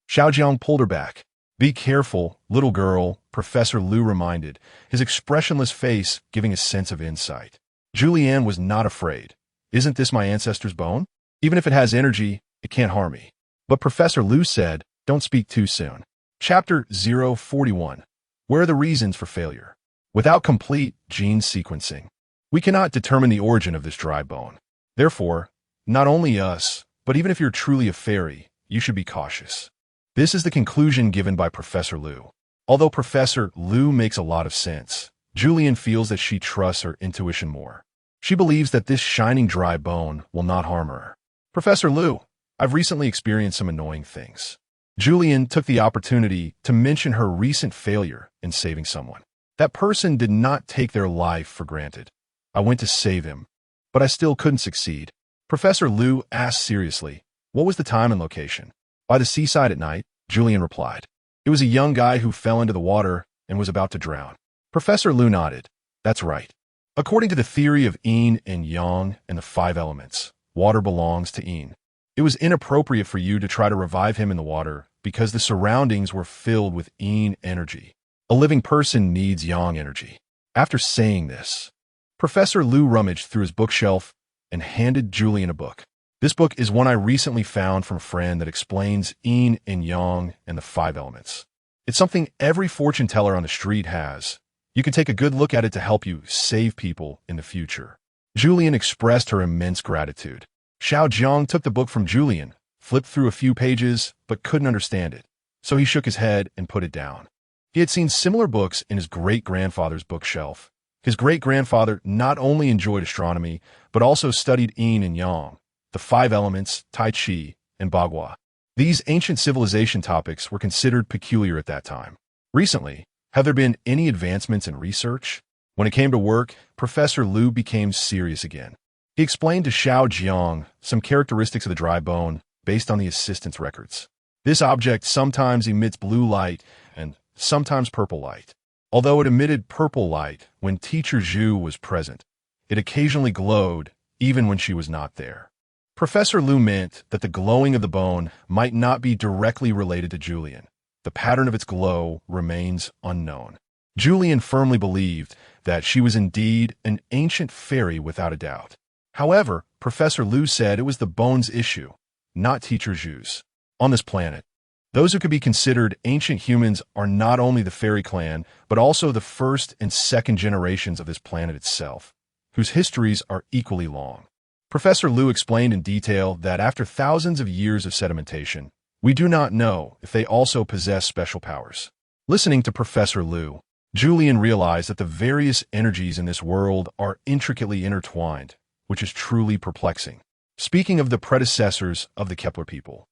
Speaker 1: Xiaojiang pulled her back. "Be careful, little girl," Professor Liu reminded, his expressionless face giving a sense of insight. Julianne was not afraid. "Isn't this my ancestor's bone? Even if it has energy, it can't harm me." But Professor Liu said, "Don't speak too soon." Chapter 041. Where are the reasons for failure? Without complete gene sequencing, we cannot determine the origin of this dry bone. Therefore, not only us, but even if you're truly a fairy, you should be cautious. This is the conclusion given by Professor Liu. Although Professor Liu makes a lot of sense, Julianne feels that she trusts her intuition more. She believes that this shining dry bone will not harm her. "Professor Liu, I've recently experienced some annoying things." Julianne took the opportunity to mention her recent failure in saving someone. "That person did not take their life for granted. I went to save him, but I still couldn't succeed." Professor Liu asked seriously, "What was the time and location?" "By the seaside at night," Julianne replied. "It was a young guy who fell into the water and was about to drown." Professor Liu nodded. "That's right. According to the theory of yin and yang and the 5 elements, water belongs to yin. It was inappropriate for you to try to revive him in the water because the surroundings were filled with yin energy. A living person needs yang energy." After saying this, Professor Liu rummaged through his bookshelf and handed Julianne a book. "This book is one I recently found from a friend that explains yin and yang and the 5 elements. It's something every fortune teller on the street has. You can take a good look at it to help you save people in the future." Julianne expressed her immense gratitude. Xiaojiang took the book from Julianne, flipped through a few pages, but couldn't understand it, so he shook his head and put it down. He had seen similar books in his great-grandfather's bookshelf. His great-grandfather not only enjoyed astronomy, but also studied yin and yang, the five elements, tai chi, and bagua. These ancient civilization topics were considered peculiar at that time. Recently, have there been any advancements in research? When it came to work, Professor Liu became serious again. He explained to Xiao Jiang some characteristics of the dry bone based on the assistant's records. This object sometimes emits blue light and sometimes purple light. Although it emitted purple light when Teacher Zhu was present, it occasionally glowed even when she was not there. Professor Liu meant that the glowing of the bone might not be directly related to Julian. The pattern of its glow remains unknown. Julian firmly believed that she was indeed an ancient fairy without a doubt. However, Professor Liu said it was the bone's issue, not Teacher Zhu's. On this planet, those who could be considered ancient humans are not only the fairy clan, but also the first and second generations of this planet itself, whose histories are equally long. Professor Liu explained in detail that after thousands of years of sedimentation, we do not know if they also possess special powers. Listening to Professor Liu, Julian realized that the various energies in this world are intricately intertwined, which is truly perplexing. Speaking of the predecessors of the Kepler people,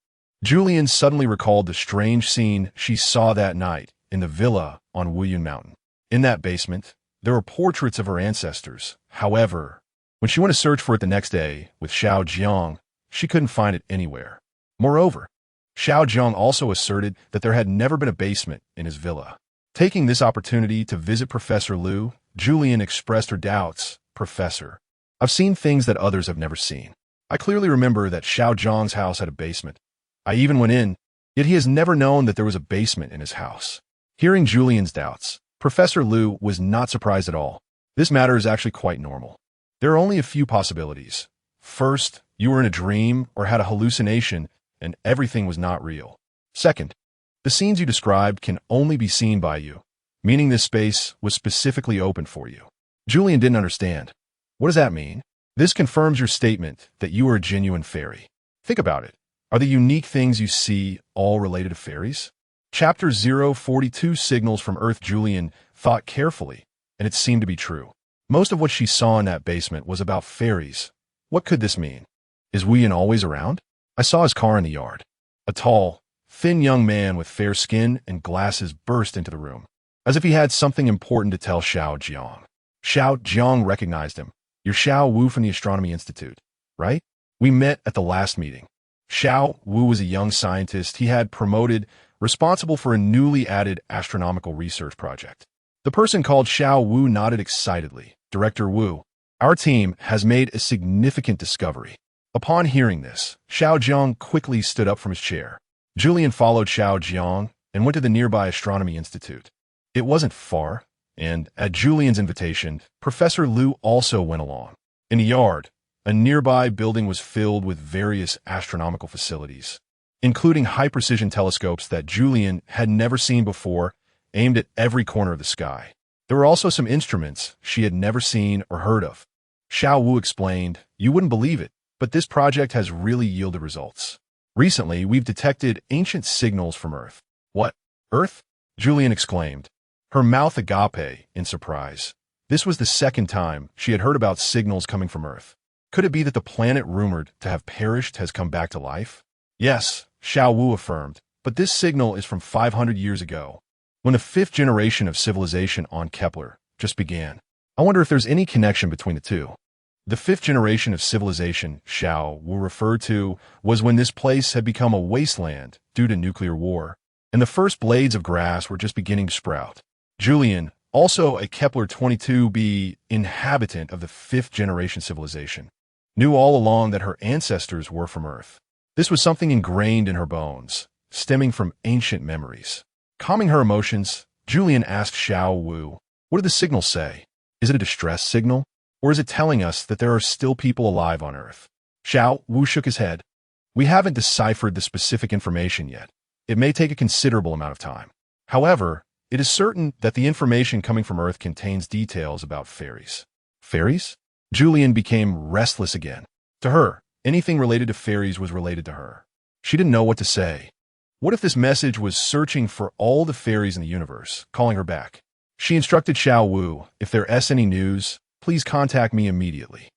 Speaker 1: Julian suddenly recalled the strange scene she saw that night in the villa on Wuyun Mountain. In that basement, there were portraits of her ancestors. However, when she went to search for it the next day with Xiao Jiang, she couldn't find it anywhere. Moreover, Xiao Jiang also asserted that there had never been a basement in his villa. Taking this opportunity to visit Professor Liu, Julian expressed her doubts. "Professor, I've seen things that others have never seen. I clearly remember that Xiao Jiang's house had a basement. I even went in, yet he has never known that there was a basement in his house." Hearing Julian's doubts, Professor Liu was not surprised at all. This matter is actually quite normal. There are only a few possibilities. First, you were in a dream or had a hallucination and everything was not real. Second, the scenes you described can only be seen by you, meaning this space was specifically opened for you. Julian didn't understand. What does that mean? This confirms your statement that you are a genuine fairy. Think about it. Are the unique things you see all related to fairies? Chapter 042 Signals from Earth. Julian thought carefully, and it seemed to be true. Most of what she saw in that basement was about fairies. What could this mean? Is Wuyan always around? I saw his car in the yard. A tall, thin young man with fair skin and glasses burst into the room, as if he had something important to tell Xiao Jiang. Xiao Jiang recognized him. "You're Xiao Wu from the Astronomy Institute, right? We met at the last meeting." Xiao Wu was a young scientist he had promoted, responsible for a newly added astronomical research project. The person called Xiao Wu nodded excitedly. "Director Wu, our team has made a significant discovery." Upon hearing this, Xiao Jiang quickly stood up from his chair. Julian followed Xiao Jiang and went to the nearby Astronomy Institute. It wasn't far, and at Julian's invitation, Professor Liu also went along. In the yard, a nearby building was filled with various astronomical facilities, including high-precision telescopes that Julian had never seen before, aimed at every corner of the sky. There were also some instruments she had never seen or heard of. Xiao Wu explained, "You wouldn't believe it, but this project has really yielded results. Recently, we've detected ancient signals from Earth." "What? Earth?" Julian exclaimed, her mouth agape in surprise. This was the second time she had heard about signals coming from Earth. Could it be that the planet rumored to have perished has come back to life? "Yes," Xiao Wu affirmed, "but this signal is from 500 years ago, when the fifth generation of civilization on Kepler just began. I wonder if there's any connection between the two." The fifth generation of civilization Xiao Wu referred to was when this place had become a wasteland due to nuclear war, and the first blades of grass were just beginning to sprout. Julian, also a Kepler 22b inhabitant of the fifth generation civilization, knew all along that her ancestors were from Earth. This was something ingrained in her bones, stemming from ancient memories. Calming her emotions, Julian asked Xiao Wu, "What do the signals say? Is it a distress signal? Or is it telling us that there are still people alive on Earth?" Xiao Wu shook his head. "We haven't deciphered the specific information yet. It may take a considerable amount of time. However, it is certain that the information coming from Earth contains details about fairies." Fairies? Julian became restless again. To her, anything related to fairies was related to her. She didn't know what to say. What if this message was searching for all the fairies in the universe, calling her back? She instructed Xiao Wu, if there's any news, please contact me immediately.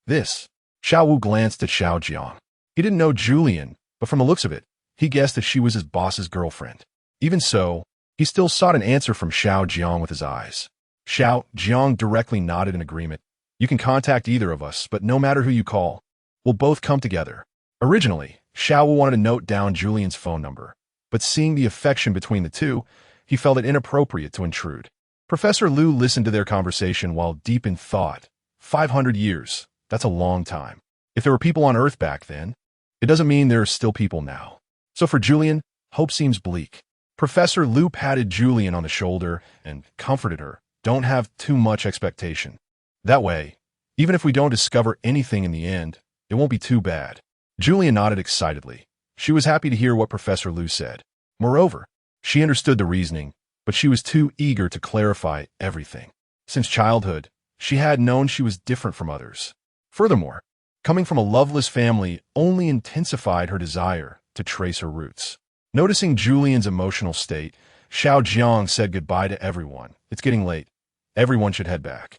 Speaker 1: This. Xiao Wu glanced at Xiao Jiang. He didn't know Julian, but from the looks of it, he guessed that she was his boss's girlfriend. Even so, he still sought an answer from Xiao Jiang with his eyes. Xiao Jiang directly nodded in agreement. You can contact either of us, but no matter who you call, we'll both come together. Originally, Xiao Wu wanted to note down Julian's phone number, but seeing the affection between the two, he felt it inappropriate to intrude. Professor Liu listened to their conversation while deep in thought. 500 years, that's a long time. If there were people on Earth back then, it doesn't mean there are still people now. So for Julian, hope seems bleak. Professor Liu patted Julian on the shoulder and comforted her. Don't have too much expectation. That way, even if we don't discover anything in the end, it won't be too bad. Julian nodded excitedly. She was happy to hear what Professor Liu said. Moreover, she understood the reasoning, but she was too eager to clarify everything. Since childhood, she had known she was different from others. Furthermore, coming from a loveless family only intensified her desire to trace her roots. Noticing Julian's emotional state, Xiao Jiang said goodbye to everyone. It's getting late. Everyone should head back.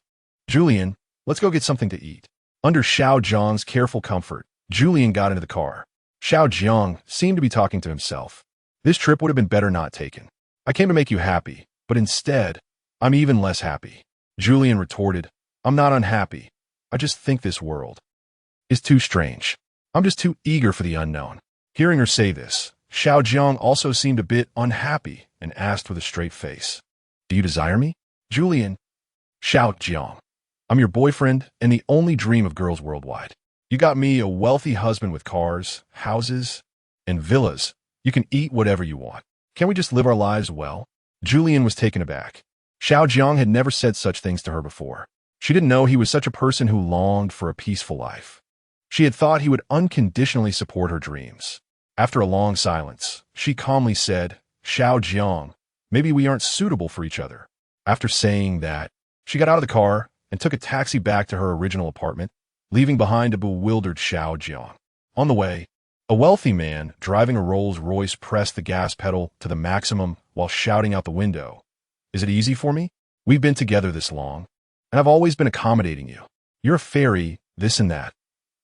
Speaker 1: Julian, let's go get something to eat. Under Xiao Jiang's careful comfort, Julian got into the car. Xiao Jiang seemed to be talking to himself. This trip would have been better not taken. I came to make you happy, but instead, I'm even less happy. Julian retorted, I'm not unhappy. I just think this world is too strange. I'm just too eager for the unknown. Hearing her say this, Xiao Jiang also seemed a bit unhappy and asked with a straight face, do you desire me? Julian, Xiao Jiang, I'm your boyfriend and the only dream of girls worldwide. You got me a wealthy husband with cars, houses, and villas. You can eat whatever you want. Can't we just live our lives well? Julian was taken aback. Xiao Jiang had never said such things to her before. She didn't know he was such a person who longed for a peaceful life. She had thought he would unconditionally support her dreams. After a long silence, she calmly said, Xiao Jiang, maybe we aren't suitable for each other. After saying that, she got out of the car and took a taxi back to her original apartment, leaving behind a bewildered Xiao Jiang. On the way, a wealthy man driving a Rolls-Royce pressed the gas pedal to the maximum while shouting out the window, Is it easy for me? We've been together this long, and I've always been accommodating you. You're a fairy, this and that.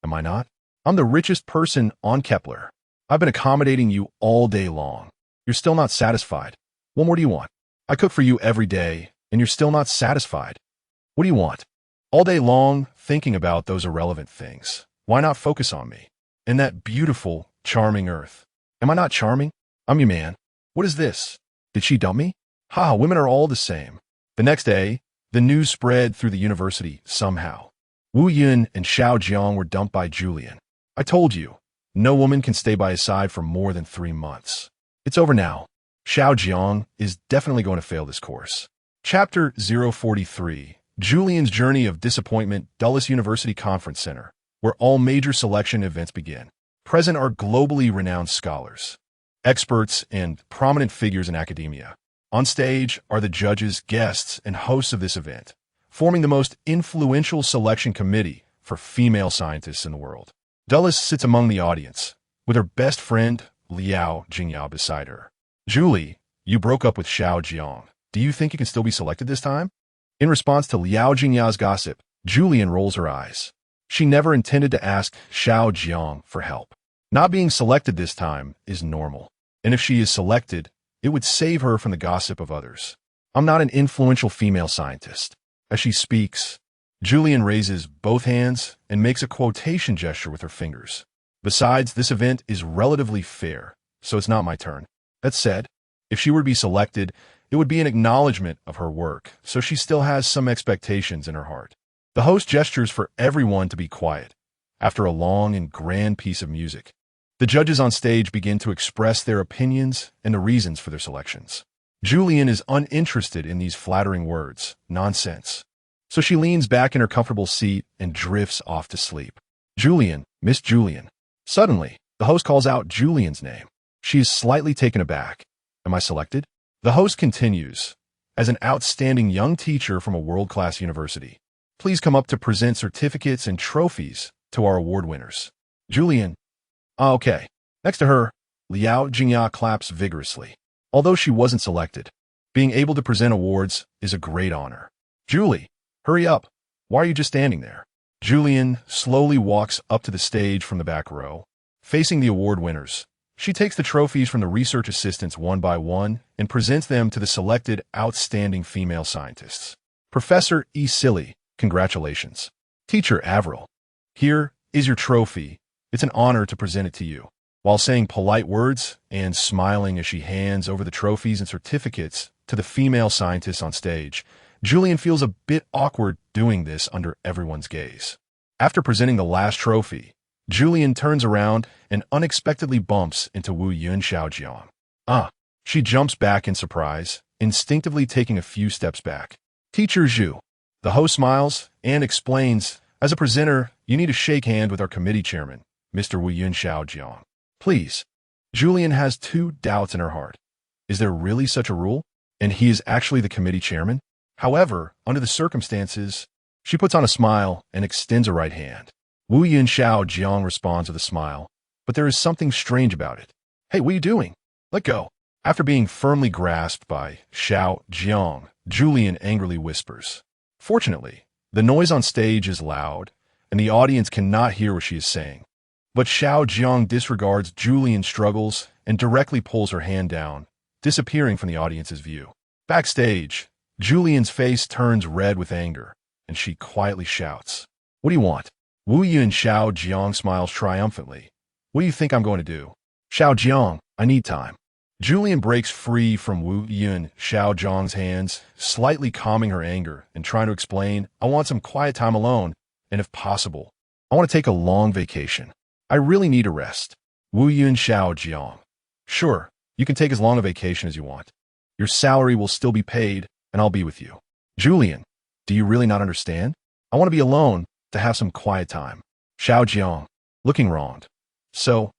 Speaker 1: Am I not? I'm the richest person on Kepler. I've been accommodating you all day long. You're still not satisfied. What more do you want? I cook for you every day, and you're still not satisfied. What do you want? All day long, thinking about those irrelevant things. Why not focus on me? And that beautiful, charming Earth. Am I not charming? I'm your man. What is this? Did she dump me? Ha, women are all the same. The next day, the news spread through the university somehow. Wu Yun and Xiao Jiang were dumped by Julian. I told you, no woman can stay by his side for more than 3 months. It's over now. Xiao Jiang is definitely going to fail this course. Chapter 043, Julian's Journey of Disappointment, Dulles University Conference Center, where all major selection events begin. Present are globally renowned scholars, experts, and prominent figures in academia. On stage are the judges, guests, and hosts of this event, forming the most influential selection committee for female scientists in the world. Dulles sits among the audience, with her best friend, Liao Jingyao, beside her. Julie, you broke up with Xiao Jiang. Do you think you can still be selected this time? In response to Liao Jingyao's gossip, Julian rolls her eyes. She never intended to ask Xiao Jiang for help. Not being selected this time is normal, and if she is selected, it would save her from the gossip of others. I'm not an influential female scientist. As she speaks, Julian raises both hands and makes a quotation gesture with her fingers. Besides, this event is relatively fair, so it's not my turn. That said, if she were to be selected, it would be an acknowledgement of her work, so she still has some expectations in her heart. The host gestures for everyone to be quiet. After a long and grand piece of music, the judges on stage begin to express their opinions and the reasons for their selections. Julian is uninterested in these flattering words, nonsense. So she leans back in her comfortable seat and drifts off to sleep. Julian, Miss Julian. Suddenly, the host calls out Julian's name. She is slightly taken aback. Am I selected? The host continues, as an outstanding young teacher from a world-class university, please come up to present certificates and trophies to our award winners. Julian. Okay. Next to her, Liao Jingya claps vigorously. Although she wasn't selected, being able to present awards is a great honor. Julie, hurry up. Why are you just standing there? Julian slowly walks up to the stage from the back row, facing the award winners. She takes the trophies from the research assistants one by one and presents them to the selected outstanding female scientists. Professor E. Silly, congratulations. Teacher Avril, here is your trophy. It's an honor to present it to you. While saying polite words and smiling as she hands over the trophies and certificates to the female scientists on stage, Julian feels a bit awkward doing this under everyone's gaze. After presenting the last trophy, Julian turns around and unexpectedly bumps into Wu Yun Xiaojiang. She jumps back in surprise, instinctively taking a few steps back. Teacher Zhu. The host smiles and explains, as a presenter, you need to shake hand with our committee chairman, Mr. Wu Yun Xiaojiang. Please. Julian has two doubts in her heart. Is there really such a rule? And he is actually the committee chairman? However, under the circumstances, she puts on a smile and extends a right hand. Wu Yun Xiaojiang responds with a smile, but there is something strange about it. Hey, what are you doing? Let go. After being firmly grasped by Xiaojiang, Julian angrily whispers. Fortunately, the noise on stage is loud, and the audience cannot hear what she is saying. But Xiaojiang disregards Julian's struggles and directly pulls her hand down, disappearing from the audience's view. Backstage, Julian's face turns red with anger, and she quietly shouts, "What do you want?" Wu Yun Xiaojiang smiles triumphantly. "What do you think I'm going to do?" "Xiaojiang, I need time." Julian breaks free from Wu Yun Xiaojiang's hands, slightly calming her anger and trying to explain, "I want some quiet time alone, and if possible, I want to take a long vacation. I really need a rest." Wu Yun Xiaojiang. "Sure, you can take as long a vacation as you want. Your salary will still be paid, and I'll be with you." "Julian, do you really not understand? I want to be alone, to have some quiet time." Xiaojiang, looking wronged. "So,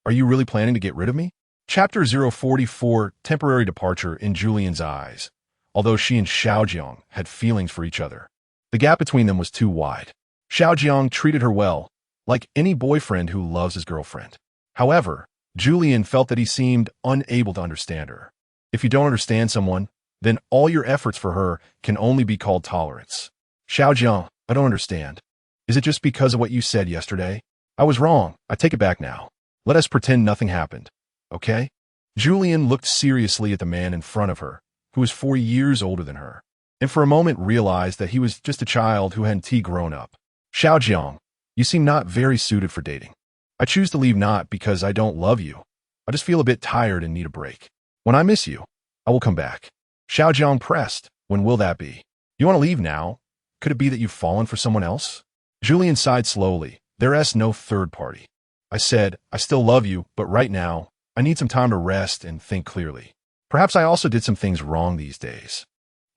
Speaker 1: are you really planning to get rid of me?" Chapter 044, Temporary Departure in Julian's eyes. Although she and Xiaojiang had feelings for each other, the gap between them was too wide. Xiaojiang treated her well, like any boyfriend who loves his girlfriend. However, Julian felt that he seemed unable to understand her. If you don't understand someone, then all your efforts for her can only be called tolerance. "Xiaojiang, I don't understand. Is it just because of what you said yesterday? I was wrong. I take it back now. Let us pretend nothing happened. Okay?" Julian looked seriously at the man in front of her, who was 4 years older than her, and for a moment realized that he was just a child who hadn't grown up. "Xiaojiang, you seem not very suited for dating. I choose to leave not because I don't love you. I just feel a bit tired and need a break. When I miss you, I will come back." Xiaojiang pressed. "When will that be? You want to leave now? Could it be that you've fallen for someone else?" Julian sighed slowly. "There's no third party. I said, I still love you, but right now, I need some time to rest and think clearly. Perhaps I also did some things wrong these days,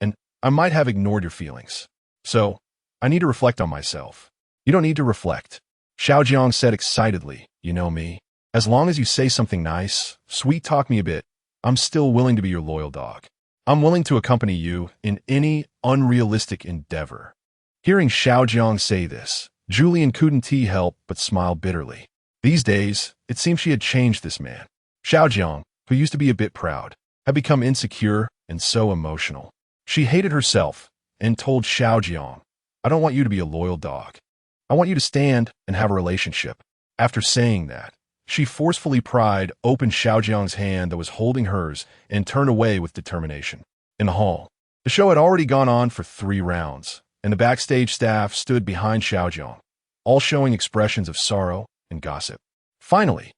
Speaker 1: and I might have ignored your feelings. So, I need to reflect on myself." "You don't need to reflect," Xiaojiang said excitedly. "You know me. As long as you say something nice, sweet-talk me a bit, I'm still willing to be your loyal dog. I'm willing to accompany you in any unrealistic endeavor." Hearing Xiaojiang say this, Julian couldn't help but smile bitterly. These days, it seemed she had changed this man. Xiaojiang, who used to be a bit proud, had become insecure and so emotional. She hated herself and told Xiaojiang, "I don't want you to be a loyal dog. I want you to stand and have a relationship." After saying that, she forcefully pried open Xiaojiang's hand that was holding hers and turned away with determination. In the hall, the show had already gone on for 3 rounds, and the backstage staff stood behind Xiaojiang, all showing expressions of sorrow and gossip. Finally,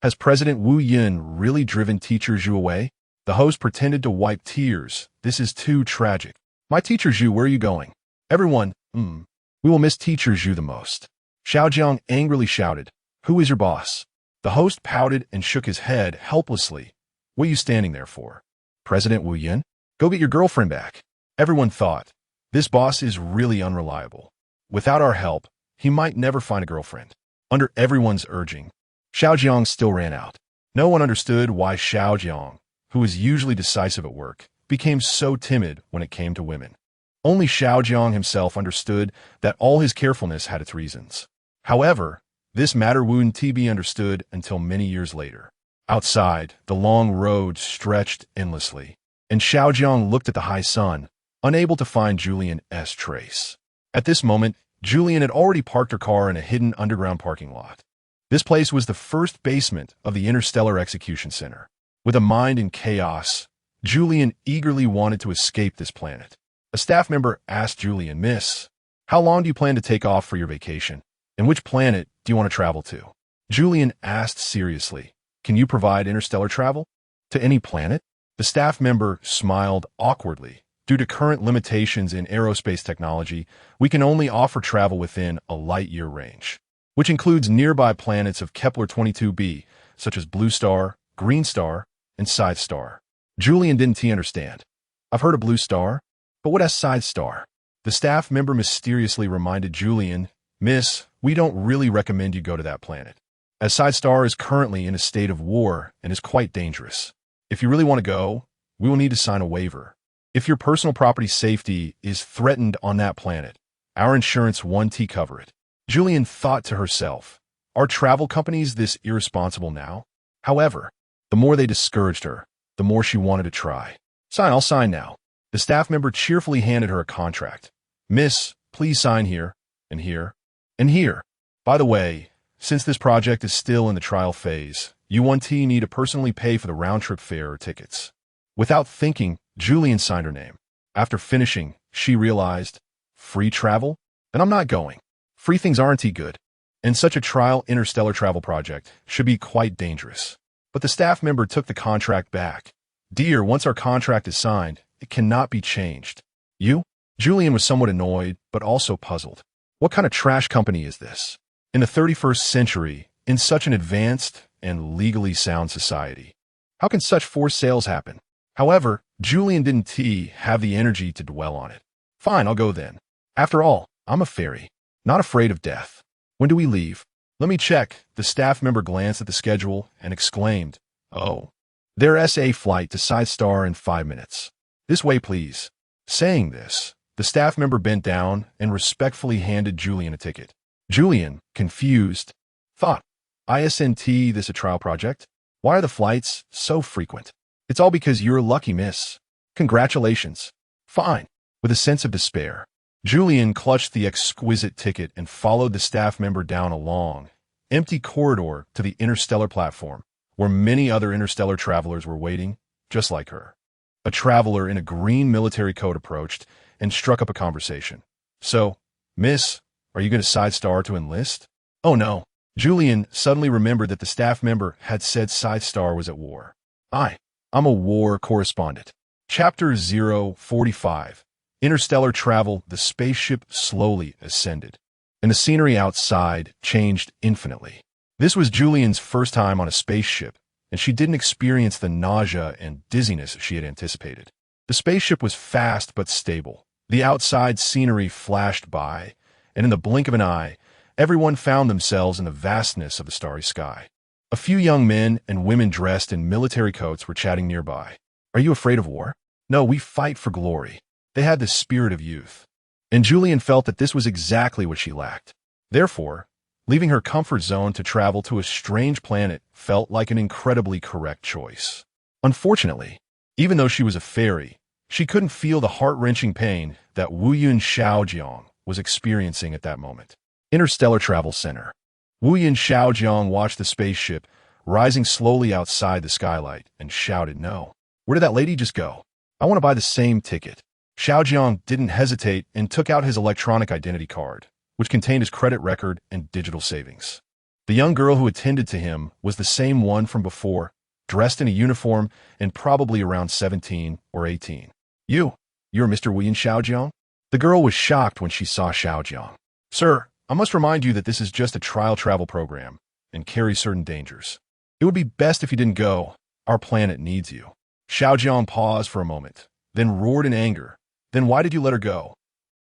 Speaker 1: has President Wu Yun really driven Teacher Zhu away? The host pretended to wipe tears. "This is too tragic. My Teacher Zhu, where are you going? Everyone, we will miss Teacher Zhu the most." Xiaojiang angrily shouted, "Who is your boss?" The host pouted and shook his head helplessly. "What are you standing there for? President Wu Yun? Go get your girlfriend back." Everyone thought, this boss is really unreliable. Without our help, he might never find a girlfriend. Under everyone's urging, Xiaojiang still ran out. No one understood why Xiaojiang, who was usually decisive at work, became so timid when it came to women. Only Xiaojiang himself understood that all his carefulness had its reasons. However, this matter wouldn't be understood until many years later. Outside, the long road stretched endlessly, and Xiaojiang looked at the high sun, unable to find Julian's trace. At this moment, Julian had already parked her car in a hidden underground parking lot. This place was the first basement of the Interstellar Execution Center. With a mind in chaos, Julian eagerly wanted to escape this planet. A staff member asked Julian, "Miss, how long do you plan to take off for your vacation? And which planet do you want to travel to?" Julian asked seriously, "Can you provide interstellar travel? To any planet?" The staff member smiled awkwardly. "Due to current limitations in aerospace technology, we can only offer travel within a light-year range, which includes nearby planets of Kepler 22b, such as Blue Star, Green Star, and Scythe Star." Julian didn't understand. "I've heard of Blue Star, but what is Scythe Star?" The staff member mysteriously reminded Julian, "Miss, we don't really recommend you go to that planet, as Scythe Star is currently in a state of war and is quite dangerous. If you really want to go, we will need to sign a waiver. If your personal property safety is threatened on that planet, our insurance won't cover it." Julian thought to herself, "Are travel companies this irresponsible now?" However, the more they discouraged her, the more she wanted to try. I'll sign now." The staff member cheerfully handed her a contract. "Miss, please sign here, and here, and here. By the way, since this project is still in the trial phase, you need to personally pay for the round-trip fare or tickets." Without thinking, Julian signed her name. After finishing, she realized, "Free travel? Then I'm not going. Free things aren't good. And such a trial interstellar travel project should be quite dangerous." But the staff member took the contract back. "Dear, once our contract is signed, it cannot be changed." "You?" Julian was somewhat annoyed, but also puzzled. What kind of trash company is this? In the 31st century, in such an advanced and legally sound society, how can such forced sales happen? However, Julian didn't have the energy to dwell on it. "Fine, I'll go then. After all, I'm a fairy, not afraid of death. When do we leave?" "Let me check." The staff member glanced at the schedule and exclaimed, "Oh, there's a flight to Scythe Star in 5 minutes. This way, please." Saying this, the staff member bent down and respectfully handed Julian a ticket. Julian, confused, thought, "Isn't this a trial project? Why are the flights so frequent?" "It's all because you're lucky, miss. Congratulations." "Fine." With a sense of despair, Julian clutched the exquisite ticket and followed the staff member down a long, empty corridor to the interstellar platform, where many other interstellar travelers were waiting, just like her. A traveler in a green military coat approached and struck up a conversation. "So, miss, are you going to Scythe Star to enlist?" "Oh no." Julian suddenly remembered that the staff member had said Scythe Star was at war. I'm a war correspondent." Chapter 045. Interstellar Travel. The spaceship slowly ascended, and the scenery outside changed infinitely. This was Julian's first time on a spaceship, and she didn't experience the nausea and dizziness she had anticipated. The spaceship was fast but stable. The outside scenery flashed by, and in the blink of an eye, everyone found themselves in the vastness of the starry sky. A few young men and women dressed in military coats were chatting nearby. "Are you afraid of war?" "No, we fight for glory." They had the spirit of youth. And Julian felt that this was exactly what she lacked. Therefore, leaving her comfort zone to travel to a strange planet felt like an incredibly correct choice. Unfortunately, even though she was a fairy, she couldn't feel the heart-wrenching pain that Wuyun Xiaojiang was experiencing at that moment. Interstellar Travel Center. Wuyun Xiaojiang watched the spaceship rising slowly outside the skylight and shouted, "No. Where did that lady just go? I want to buy the same ticket." Xiaojiang didn't hesitate and took out his electronic identity card, which contained his credit record and digital savings. The young girl who attended to him was the same one from before, dressed in a uniform and probably around 17 or 18. You're Mr. Wuyun Xiaojiang?" The girl was shocked when she saw Xiaojiang. "Sir, I must remind you that this is just a trial travel program and carries certain dangers. It would be best if you didn't go. Our planet needs you." Xiaojiang paused for a moment, then roared in anger. "Then why did you let her go?"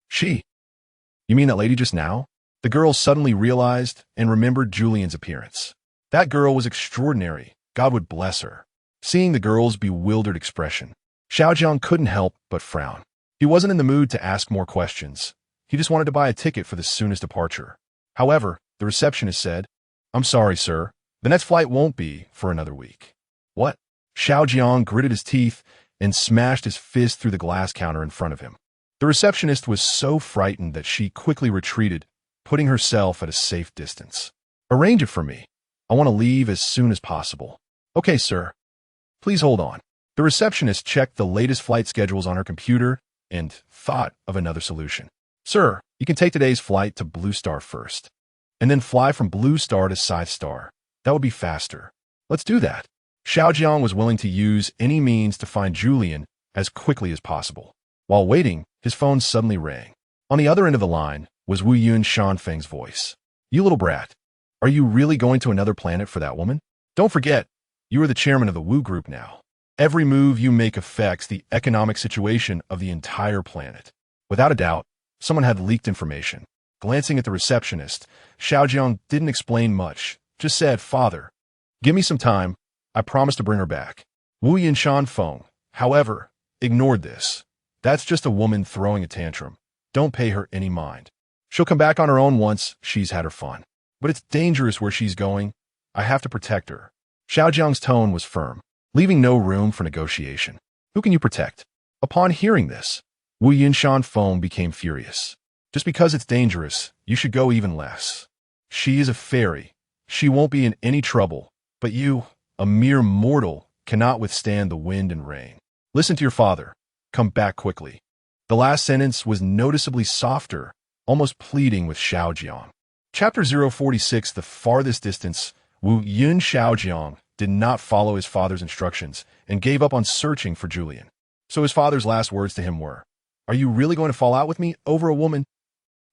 Speaker 1: "She? You mean that lady just now?" The girl suddenly realized and remembered Julian's appearance. That girl was extraordinary. God would bless her. Seeing the girl's bewildered expression, Xiaojiang couldn't help but frown. He wasn't in the mood to ask more questions. He just wanted to buy a ticket for the soonest departure. However, the receptionist said, "I'm sorry, sir, The next flight won't be for another week. What? Xiao Jiang gritted his teeth and smashed his fist through the glass counter in front of him. The receptionist was so frightened that she quickly retreated, putting herself at a safe distance. Arrange it for me. I want to leave as soon as possible. Okay, sir. Please hold on. The receptionist checked the latest flight schedules on her computer and thought of another solution. Sir, you can take today's flight to Blue Star first, and then fly from Blue Star to Scythe Star. That would be faster. Let's do that. Xiao Jiang was willing to use any means to find Julian as quickly as possible. While waiting, his phone suddenly rang. On the other end of the line was Wu Yun Shanfeng's voice. You little brat, are you really going to another planet for that woman? Don't forget, you are the chairman of the Wu Group now. Every move you make affects the economic situation of the entire planet. Without a doubt, someone had leaked information. Glancing at the receptionist, Xiao Jiang didn't explain much, just said, Father, give me some time. I promise to bring her back. Wu Yun Shanfeng, however, ignored this. That's just a woman throwing a tantrum. Don't pay her any mind. She'll come back on her own once she's had her fun. But it's dangerous where she's going. I have to protect her. Xiao Jiang's tone was firm, leaving no room for negotiation. Who can you protect? Upon hearing this, Wu Yun Shanfeng became furious. Just because it's dangerous, you should go even less. She is a fairy. She won't be in any trouble. But you, a mere mortal, cannot withstand the wind and rain. Listen to your father. Come back quickly. The last sentence was noticeably softer, almost pleading with Xiao Jiang. Chapter 046, The Farthest Distance. Wu Yun Xiaojiang did not follow his father's instructions and gave up on searching for Julian. So his father's last words to him were, Are you really going to fall out with me over a woman?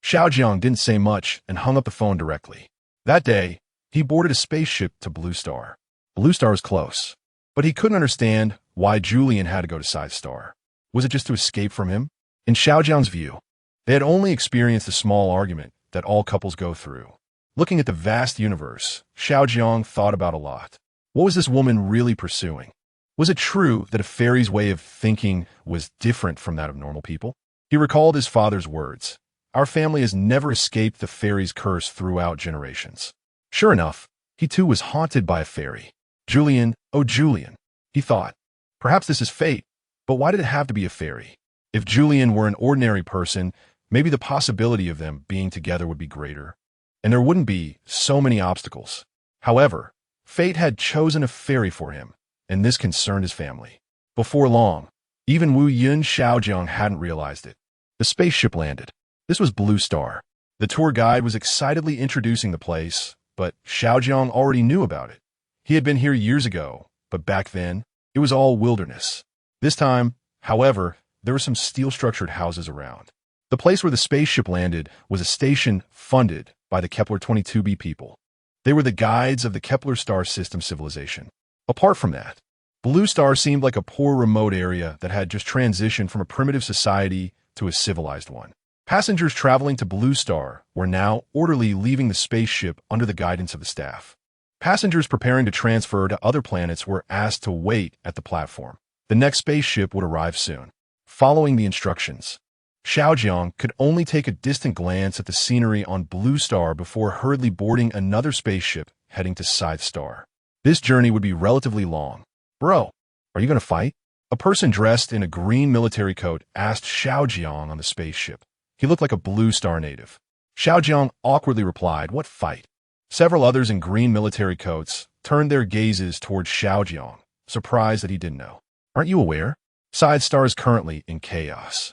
Speaker 1: Xiaojiang didn't say much and hung up the phone directly. That day, he boarded a spaceship to Blue Star. Blue Star was close, but he couldn't understand why Julian had to go to Scythe Star. Was it just to escape from him? In Xiaojiang's view, they had only experienced a small argument that all couples go through. Looking at the vast universe, Xiaojiang thought about a lot. What was this woman really pursuing? Was it true that a fairy's way of thinking was different from that of normal people? He recalled his father's words. Our family has never escaped the fairy's curse throughout generations. Sure enough, he too was haunted by a fairy. Julian, oh Julian, he thought. Perhaps this is fate, but why did it have to be a fairy? If Julian were an ordinary person, maybe the possibility of them being together would be greater, and there wouldn't be so many obstacles. However, fate had chosen a fairy for him, and this concerned his family. Before long, even Wu Yun Xiaojiang hadn't realized it. The spaceship landed. This was Blue Star. The tour guide was excitedly introducing the place, but Xiaojiang already knew about it. He had been here years ago, but back then, it was all wilderness. This time, however, there were some steel-structured houses around. The place where the spaceship landed was a station funded by the Kepler-22b people. They were the guides of the Kepler star system civilization. Apart from that, Blue Star seemed like a poor remote area that had just transitioned from a primitive society to a civilized one. Passengers traveling to Blue Star were now orderly leaving the spaceship under the guidance of the staff. Passengers preparing to transfer to other planets were asked to wait at the platform. The next spaceship would arrive soon. Following the instructions, Xiaojiang could only take a distant glance at the scenery on Blue Star before hurriedly boarding another spaceship heading to Scythe Star. This journey would be relatively long. Bro, are you going to fight? A person dressed in a green military coat asked Xiaojiang on the spaceship. He looked like a Blue Star native. Xiaojiang awkwardly replied, What fight? Several others in green military coats turned their gazes towards Xiaojiang, surprised that he didn't know. Aren't you aware? Scythe Star is currently in chaos.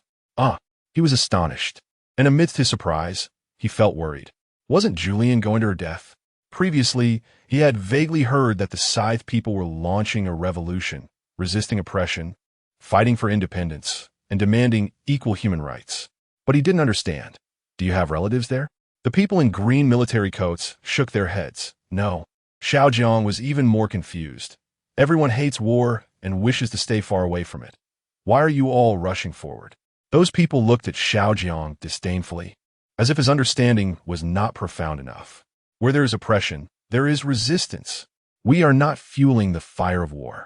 Speaker 1: He was astonished, and amidst his surprise, he felt worried. Wasn't Julian going to her death? Previously, he had vaguely heard that the Scythe people were launching a revolution, resisting oppression, fighting for independence, and demanding equal human rights. But he didn't understand. Do you have relatives there? The people in green military coats shook their heads. No. Xiaojiang was even more confused. Everyone hates war and wishes to stay far away from it. Why are you all rushing forward? Those people looked at Xiaojiang disdainfully, as if his understanding was not profound enough. Where there is oppression, there is resistance. We are not fueling the fire of war.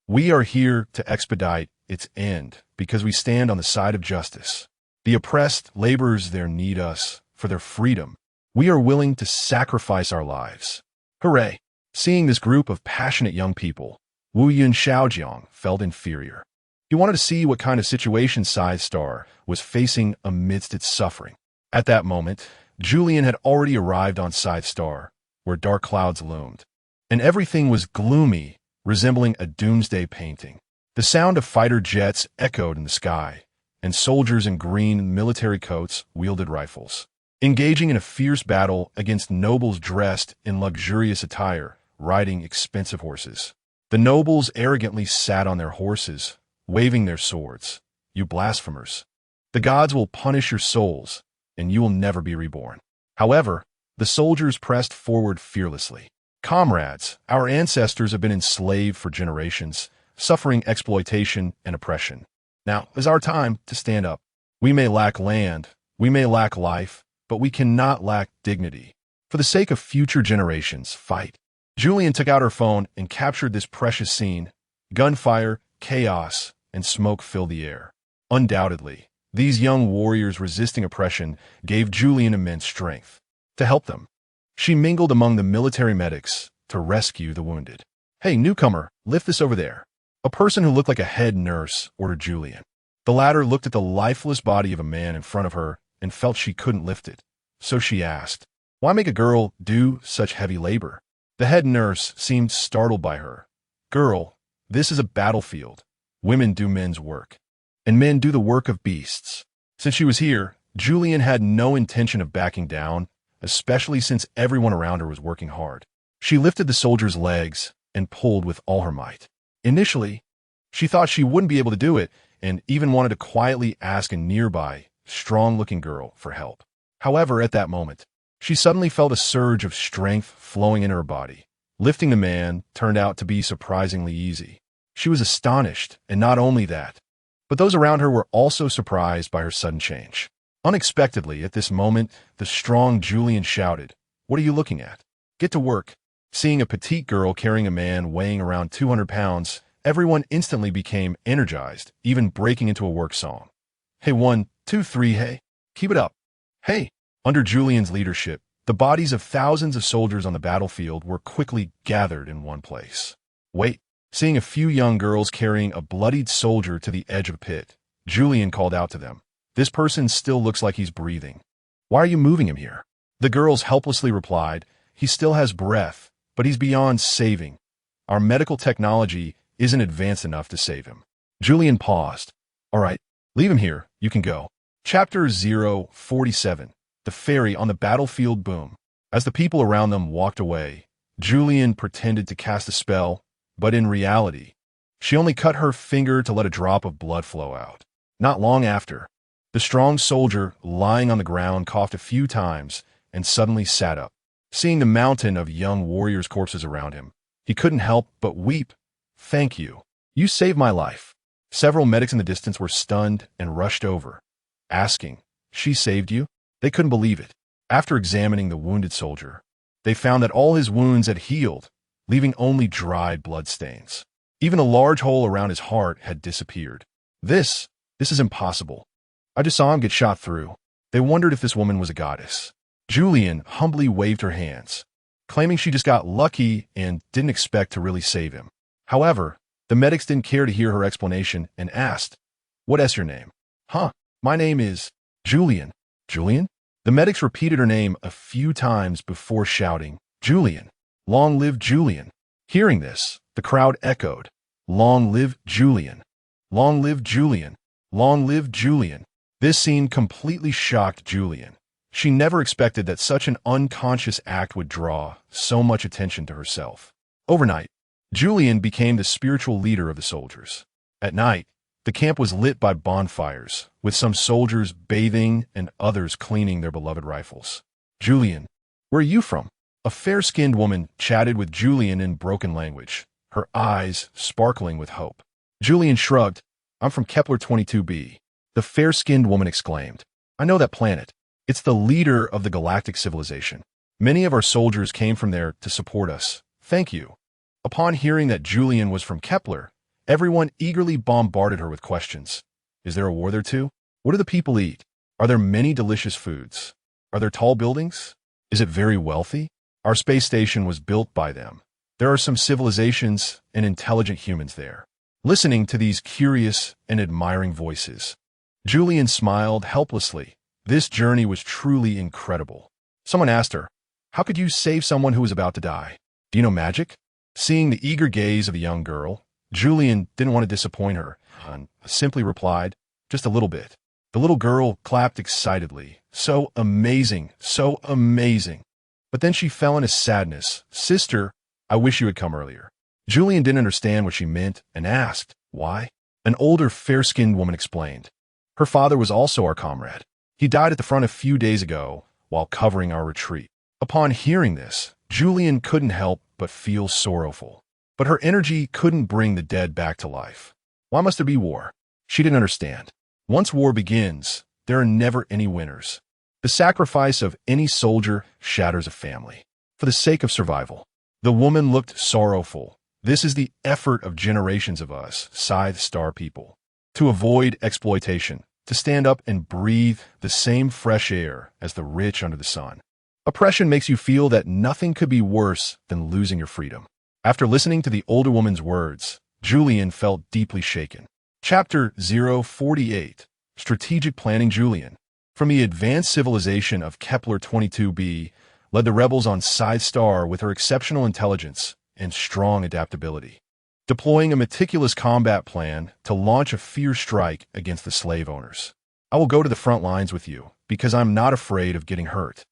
Speaker 1: We are here to expedite its end because we stand on the side of justice. The oppressed laborers there need us for their freedom. We are willing to sacrifice our lives. Hooray! Seeing this group of passionate young people, Wu Yun Xiaojiang felt inferior. He wanted to see what kind of situation Scythe Star was facing amidst its suffering. At that moment, Julian had already arrived on Scythe Star, where dark clouds loomed, and everything was gloomy, resembling a doomsday painting. The sound of fighter jets echoed in the sky, and soldiers in green military coats wielded rifles, engaging in a fierce battle against nobles dressed in luxurious attire, riding expensive horses. The nobles arrogantly sat on their horses, waving their swords. You blasphemers! The gods will punish your souls, and you will never be reborn. However, the soldiers pressed forward fearlessly. Comrades, our ancestors have been enslaved for generations, suffering exploitation and oppression. Now is our time to stand up. We may lack land, we may lack life, but we cannot lack dignity. For the sake of future generations, fight. Julian took out her phone and captured this precious scene. Gunfire, chaos, and smoke filled the air. Undoubtedly, these young warriors resisting oppression gave Julian immense strength. To help them, she mingled among the military medics to rescue the wounded. Hey, newcomer, lift this over there. A person who looked like a head nurse ordered Julian. The latter looked at the lifeless body of a man in front of her and felt she couldn't lift it. So she asked, "Why make a girl do such heavy labor?" The head nurse seemed startled by her. "Girl, this is a battlefield. Women do men's work, and men do the work of beasts." Since she was here, Julian had no intention of backing down, especially since everyone around her was working hard. She lifted the soldier's legs and pulled with all her might. Initially, she thought she wouldn't be able to do it and even wanted to quietly ask a nearby, strong-looking girl for help. However, at that moment, she suddenly felt a surge of strength flowing in her body. Lifting the man turned out to be surprisingly easy. She was astonished, and not only that, but those around her were also surprised by her sudden change. Unexpectedly, at this moment, the strong Julian shouted, "What are you looking at? Get to work." Seeing a petite girl carrying a man weighing around 200 pounds, everyone instantly became energized, even breaking into a work song. "Hey, 1, 2, 3, hey. Keep it up. Hey." Under Julian's leadership, the bodies of thousands of soldiers on the battlefield were quickly gathered in one place. Wait. Seeing a few young girls carrying a bloodied soldier to the edge of a pit, Julian called out to them, "This person still looks like he's breathing. Why are you moving him here?" The girls helplessly replied, "He still has breath, but he's beyond saving. Our medical technology isn't advanced enough to save him." Julian paused. "All right, leave him here. You can go." Chapter 047. The Fairy on the Battlefield Boom. As the people around them walked away, Julian pretended to cast a spell, but in reality, she only cut her finger to let a drop of blood flow out. Not long after, the strong soldier lying on the ground coughed a few times and suddenly sat up. Seeing the mountain of young warriors' corpses around him, he couldn't help but weep. "Thank you. You saved my life." Several medics in the distance were stunned and rushed over, asking, "She saved you?" They couldn't believe it. After examining the wounded soldier, they found that all his wounds had healed, leaving only dried bloodstains. Even a large hole around his heart had disappeared. This is impossible. I just saw him get shot through." They wondered if this woman was a goddess. Julian humbly waved her hands, claiming she just got lucky and didn't expect to really save him. However, the medics didn't care to hear her explanation and asked, "What's your name?" "Huh, my name is Julian." "Julian?" The medics repeated her name a few times before shouting, "Julian! Long live Julian!" Hearing this, the crowd echoed, "Long live Julian! Long live Julian! Long live Julian!" This scene completely shocked Julian. She never expected that such an unconscious act would draw so much attention to herself. Overnight, Julian became the spiritual leader of the soldiers. At night, the camp was lit by bonfires, with some soldiers bathing and others cleaning their beloved rifles. "Julian, where are you from?" A fair-skinned woman chatted with Julian in broken language, her eyes sparkling with hope. Julian shrugged. "I'm from Kepler-22b." The fair-skinned woman exclaimed, "I know that planet. It's the leader of the galactic civilization. Many of our soldiers came from there to support us. Thank you." Upon hearing that Julian was from Kepler, everyone eagerly bombarded her with questions. Is there a war there too? What do the people eat? Are there many delicious foods? Are there tall buildings? Is it very wealthy? Our space station was built by them. There are some civilizations and intelligent humans there. Listening to these curious and admiring voices, Julian smiled helplessly. This journey was truly incredible. Someone asked her, "How could you save someone who was about to die? Do you know magic?" Seeing the eager gaze of the young girl, Julian didn't want to disappoint her and simply replied, "Just a little bit." The little girl clapped excitedly. "So amazing, so amazing." But then she fell into sadness. "Sister, I wish you had come earlier." Julian didn't understand what she meant and asked, "Why?" An older, fair-skinned woman explained. "Her father was also our comrade. He died at the front a few days ago while covering our retreat." Upon hearing this, Julian couldn't help but feel sorrowful. But her energy couldn't bring the dead back to life. Why must there be war? She didn't understand. Once war begins, there are never any winners. The sacrifice of any soldier shatters a family. For the sake of survival. The woman looked sorrowful. This is the effort of generations of us, Scythe Star people. To avoid exploitation, to stand up and breathe the same fresh air as the rich under the sun. Oppression makes you feel that nothing could be worse than losing your freedom. After listening to the older woman's words, Julian felt deeply shaken. Chapter 048. Strategic Planning. Julian, from the advanced civilization of Kepler-22b, led the rebels on Scythe Star with her exceptional intelligence and strong adaptability, deploying a meticulous combat plan to launch a fierce strike against the slave owners. "I will go to the front lines with you, because I'm not afraid of getting hurt."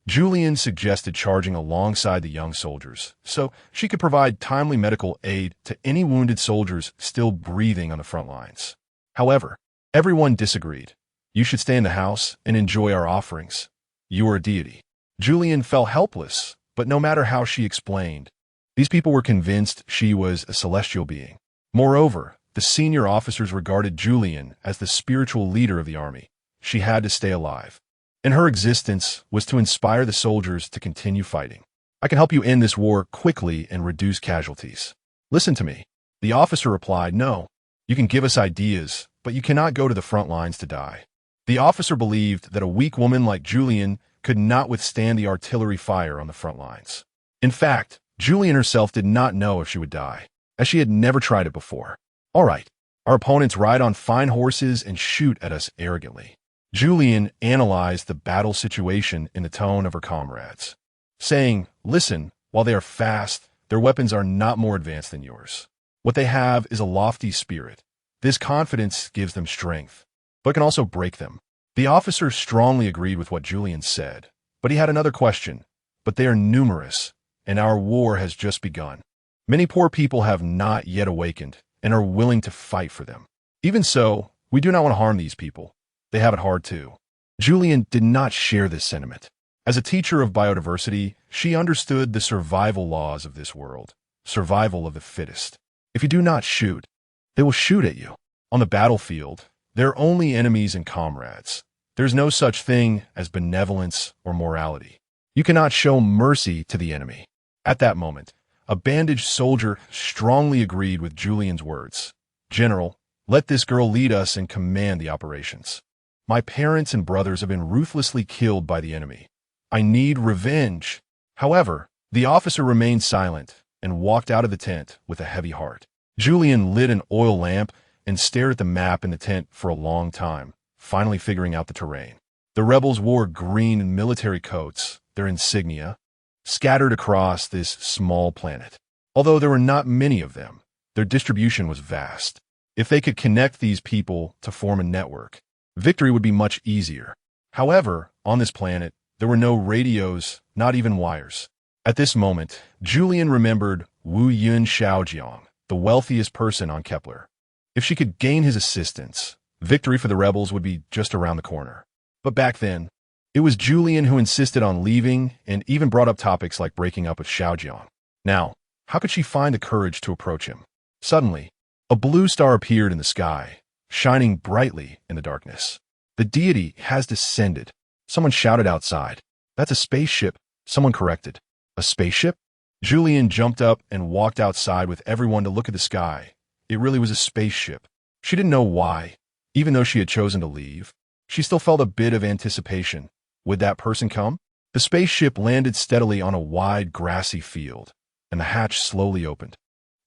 Speaker 1: Julian suggested charging alongside the young soldiers, so she could provide timely medical aid to any wounded soldiers still breathing on the front lines. However, everyone disagreed. "You should stay in the house and enjoy our offerings. You are a deity." Julian felt helpless, but no matter how she explained, these people were convinced she was a celestial being. Moreover, the senior officers regarded Julian as the spiritual leader of the army. She had to stay alive, and her existence was to inspire the soldiers to continue fighting. "I can help you end this war quickly and reduce casualties. Listen to me." The officer replied, "No, you can give us ideas, but you cannot go to the front lines to die." The officer believed that a weak woman like Julian could not withstand the artillery fire on the front lines. In fact, Julian herself did not know if she would die, as she had never tried it before. "All right, our opponents ride on fine horses and shoot at us arrogantly." Julian analyzed the battle situation in the tone of her comrades, saying, "Listen, while they are fast, their weapons are not more advanced than yours. What they have is a lofty spirit. This confidence gives them strength, but can also break them." The officer strongly agreed with what Julian said, but he had another question. "But they are numerous, and our war has just begun. Many poor people have not yet awakened and are willing to fight for them. Even so, we do not want to harm these people. They have it hard too." Julian did not share this sentiment. As a teacher of biodiversity, she understood the survival laws of this world, survival of the fittest. If you do not shoot, they will shoot at you. On the battlefield, there are only enemies and comrades. There's no such thing as benevolence or morality. You cannot show mercy to the enemy. At that moment, a bandaged soldier strongly agreed with Julian's words. "General, let this girl lead us and command the operations. My parents and brothers have been ruthlessly killed by the enemy. I need revenge." However, the officer remained silent and walked out of the tent with a heavy heart. Julian lit an oil lamp and stared at the map in the tent for a long time, finally figuring out the terrain. The rebels wore green military coats, their insignia, scattered across this small planet. Although there were not many of them, their distribution was vast. If they could connect these people to form a network, victory would be much easier. However, on this planet, there were no radios, not even wires. At this moment, Julian remembered Wu Yun Shaojiang, the wealthiest person on Kepler. If she could gain his assistance, victory for the rebels would be just around the corner. But back then, it was Julian who insisted on leaving and even brought up topics like breaking up with Shaojiang. Now, how could she find the courage to approach him? Suddenly, a blue star appeared in the sky, shining brightly in the darkness. "The deity has descended," someone shouted outside. "That's a spaceship," someone corrected. "A spaceship?" Julian jumped up and walked outside with everyone to look at the sky. It really was a spaceship. She didn't know why. Even though she had chosen to leave, she still felt a bit of anticipation. Would that person come? The spaceship landed steadily on a wide, grassy field. and the hatch slowly opened.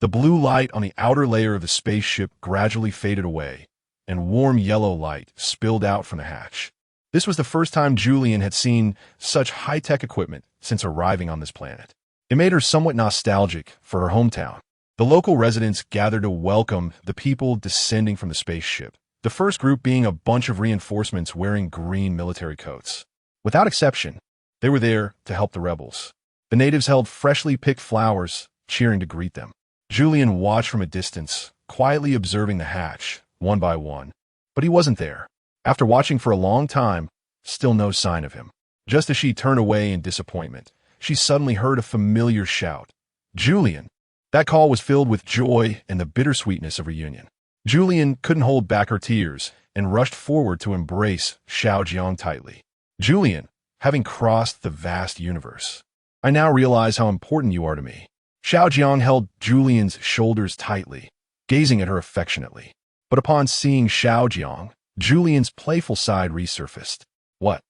Speaker 1: The blue light on the outer layer of the spaceship gradually faded away, and warm yellow light spilled out from the hatch. This was the first time Julian had seen such high-tech equipment since arriving on this planet. It made her somewhat nostalgic for her hometown. The local residents gathered to welcome the people descending from the spaceship, the first group being a bunch of reinforcements wearing green military coats. Without exception, they were there to help the rebels. The natives held freshly picked flowers, cheering to greet them. Julian watched from a distance, quietly observing the hatch, one by one. But he wasn't there. After watching for a long time, still no sign of him. Just as she turned away in disappointment, she suddenly heard a familiar shout. "Julian!" That call was filled with joy and the bittersweetness of reunion. Julian couldn't hold back her tears and rushed forward to embrace Xiao Jiang tightly. "Julian, having crossed the vast universe, I now realize how important you are to me." Xiao Jiang held Julian's shoulders tightly, gazing at her affectionately. But upon seeing Xiao Jiang, Julian's playful side resurfaced. "What?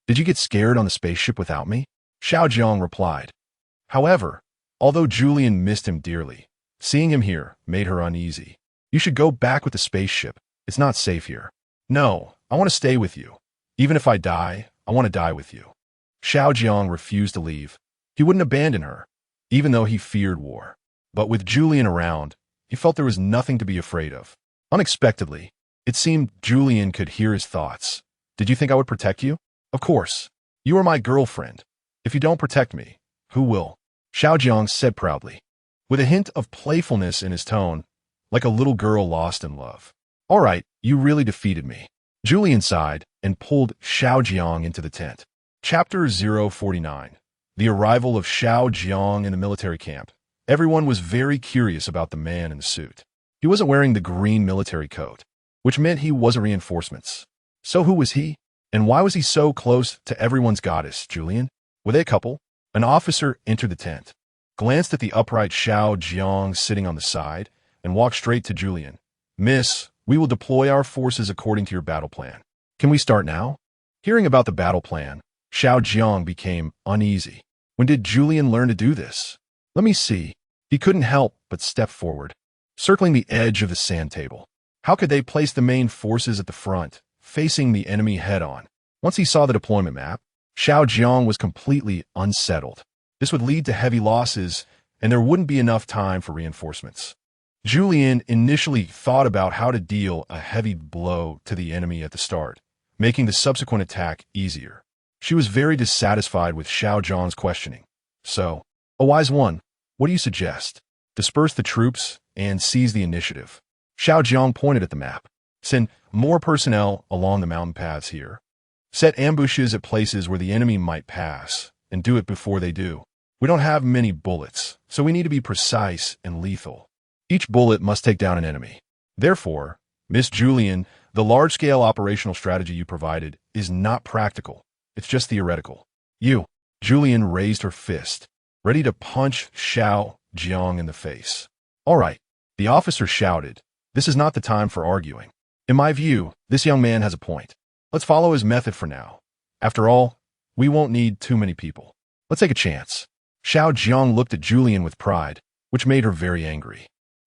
Speaker 1: Did you get scared on the spaceship without me?" Xiao Jiang replied. However, although Julian missed him dearly, seeing him here made her uneasy. "You should go back with the spaceship. It's not safe here." "No, I want to stay with you. Even if I die, I want to die with you." Xiao Jiang refused to leave. He wouldn't abandon her, even though he feared war. But with Julian around, he felt there was nothing to be afraid of. Unexpectedly, it seemed Julian could hear his thoughts. "Did you think I would protect you? Of course. You are my girlfriend. If you don't protect me, who will?" Xiao Jiang said proudly, with a hint of playfulness in his tone, like a little girl lost in love. "All right, you really defeated me." Julian sighed and pulled Xiao Jiang into the tent. Chapter 049. The arrival of Xiao Jiang in the military camp. Everyone was very curious about the man in the suit. He wasn't wearing the green military coat, which meant he wasn't reinforcements. So who was he? And why was he so close to everyone's goddess, Julian? Were they a couple? An officer entered the tent, glanced at the upright Xiao Jiang sitting on the side, and walked straight to Julian. "Miss, we will deploy our forces according to your battle plan. Can we start now?" Hearing about the battle plan, Xiao Jiang became uneasy. When did Julian learn to do this? Let me see. He couldn't help but step forward, circling the edge of the sand table. How could they place the main forces at the front, facing the enemy head-on? Once he saw the deployment map, Xiao Jiang was completely unsettled. This would lead to heavy losses, and there wouldn't be enough time for reinforcements. Julian initially thought about how to deal a heavy blow to the enemy at the start, making the subsequent attack easier. She was very dissatisfied with Xiao Jiang's questioning. "So, a wise one, what do you suggest? Disperse the troops and seize the initiative." Xiao Jiang pointed at the map. "Send more personnel along the mountain paths here. Set ambushes at places where the enemy might pass, and do it before they do. We don't have many bullets, so we need to be precise and lethal. Each bullet must take down an enemy. Therefore, Miss Julian, the large-scale operational strategy you provided is not practical. It's just theoretical." Julian raised her fist, ready to punch Xiao Jiang in the face. "All right," the officer shouted. "This is not the time for arguing. In my view, this young man has a point. Let's follow his method for now. After all, we won't need too many people. Let's take a chance." Xiao Jiang looked at Julian with pride, which made her very angry.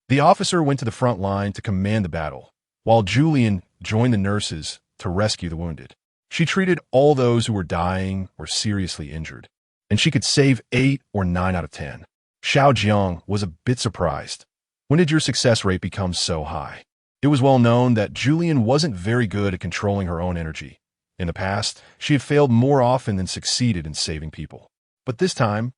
Speaker 1: The officer went to the front line to command the battle, while Julian joined the nurses to rescue the wounded. She treated all those who were dying or seriously injured, and she could save 8 or 9 out of 10. Xiao Jiang was a bit surprised. "When did your success rate become so high?" It was well known that Julian wasn't very good at controlling her own energy. In the past, she had failed more often than succeeded in saving people. But this time,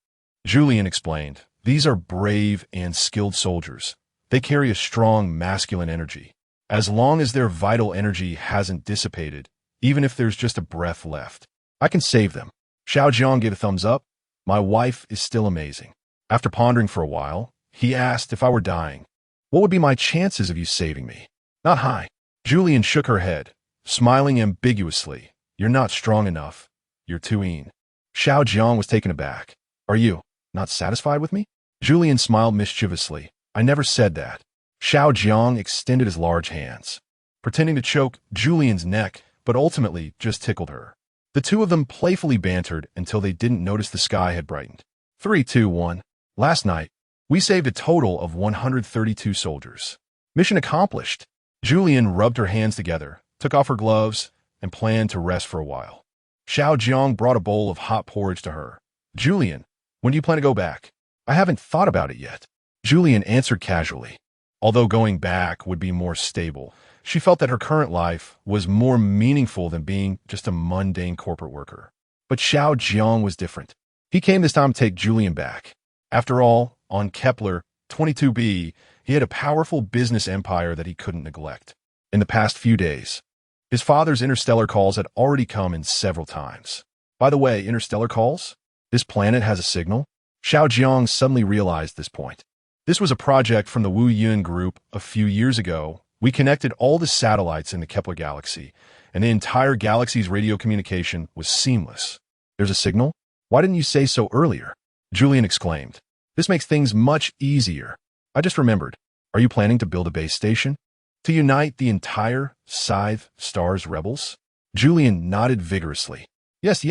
Speaker 1: Julian explained, these are brave and skilled soldiers. They carry a strong masculine energy. As long as their vital energy hasn't dissipated, even if there's just a breath left, I can save them. Xiao Jiang gave a thumbs up. My wife is still amazing. After pondering for a while, he asked if I were dying, what would be my chances of you saving me? Not high. Julian shook her head, smiling ambiguously. You're not strong enough. You're too mean. Xiao Jiang was taken aback. Are you not satisfied with me? Julian smiled mischievously. I never said that. Xiao Jiang extended his large hands, pretending to choke Julian's neck, but ultimately just tickled her. The two of them playfully bantered until they didn't notice the sky had brightened. 3, 2, 1. Last night, We saved a total of 132 soldiers. Mission accomplished. Julian rubbed her hands together, took off her gloves, and planned to rest for a while. Xiao Jiang brought a bowl of hot porridge to her. Julian, when do you plan to go back? I haven't thought about it yet. Julian answered casually. Although going back would be more stable, she felt that her current life was more meaningful than being just a mundane corporate worker. But Xiao Jiang was different. He came this time to take Julian back. After all, on Kepler 22b, he had a powerful business empire that he couldn't neglect. In the past few days, his father's interstellar calls had already come in several times. By the way, interstellar calls? This planet has a signal? Xiao Jiang suddenly realized this point. This was a project from the Wu Yun group a few years ago. We connected all the satellites in the Kepler galaxy, and the entire galaxy's radio communication was seamless. There's a signal? Why didn't you say so earlier? Julian exclaimed. This makes things much easier. I just remembered. Are you planning to build a base station? To unite the entire Scythe Star's rebels? Julian nodded vigorously. Yes.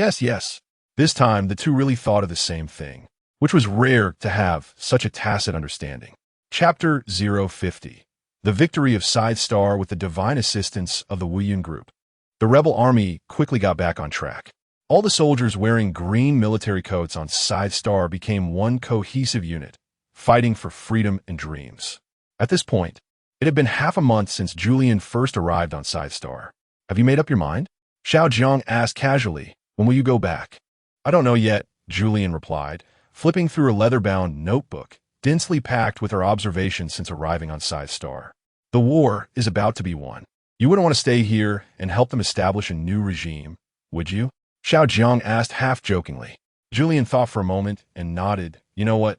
Speaker 1: This time, the two really thought of the same thing, which was rare to have such a tacit understanding. Chapter 050. The victory of Scythe Star with the divine assistance of the Wu Yun group. The rebel army quickly got back on track. All the soldiers wearing green military coats on Scythe Star became one cohesive unit, fighting for freedom and dreams. At this point, it had been half a month since Julian first arrived on Scythe Star. Have you made up your mind? Xiao Jiang asked casually. When will you go back? I don't know yet, Julian replied, flipping through a leather-bound notebook, densely packed with her observations since arriving on Scythe Star. The war is about to be won. You wouldn't want to stay here and help them establish a new regime, would you? Xiao Jiang asked half-jokingly. Julian thought for a moment and nodded. You know what?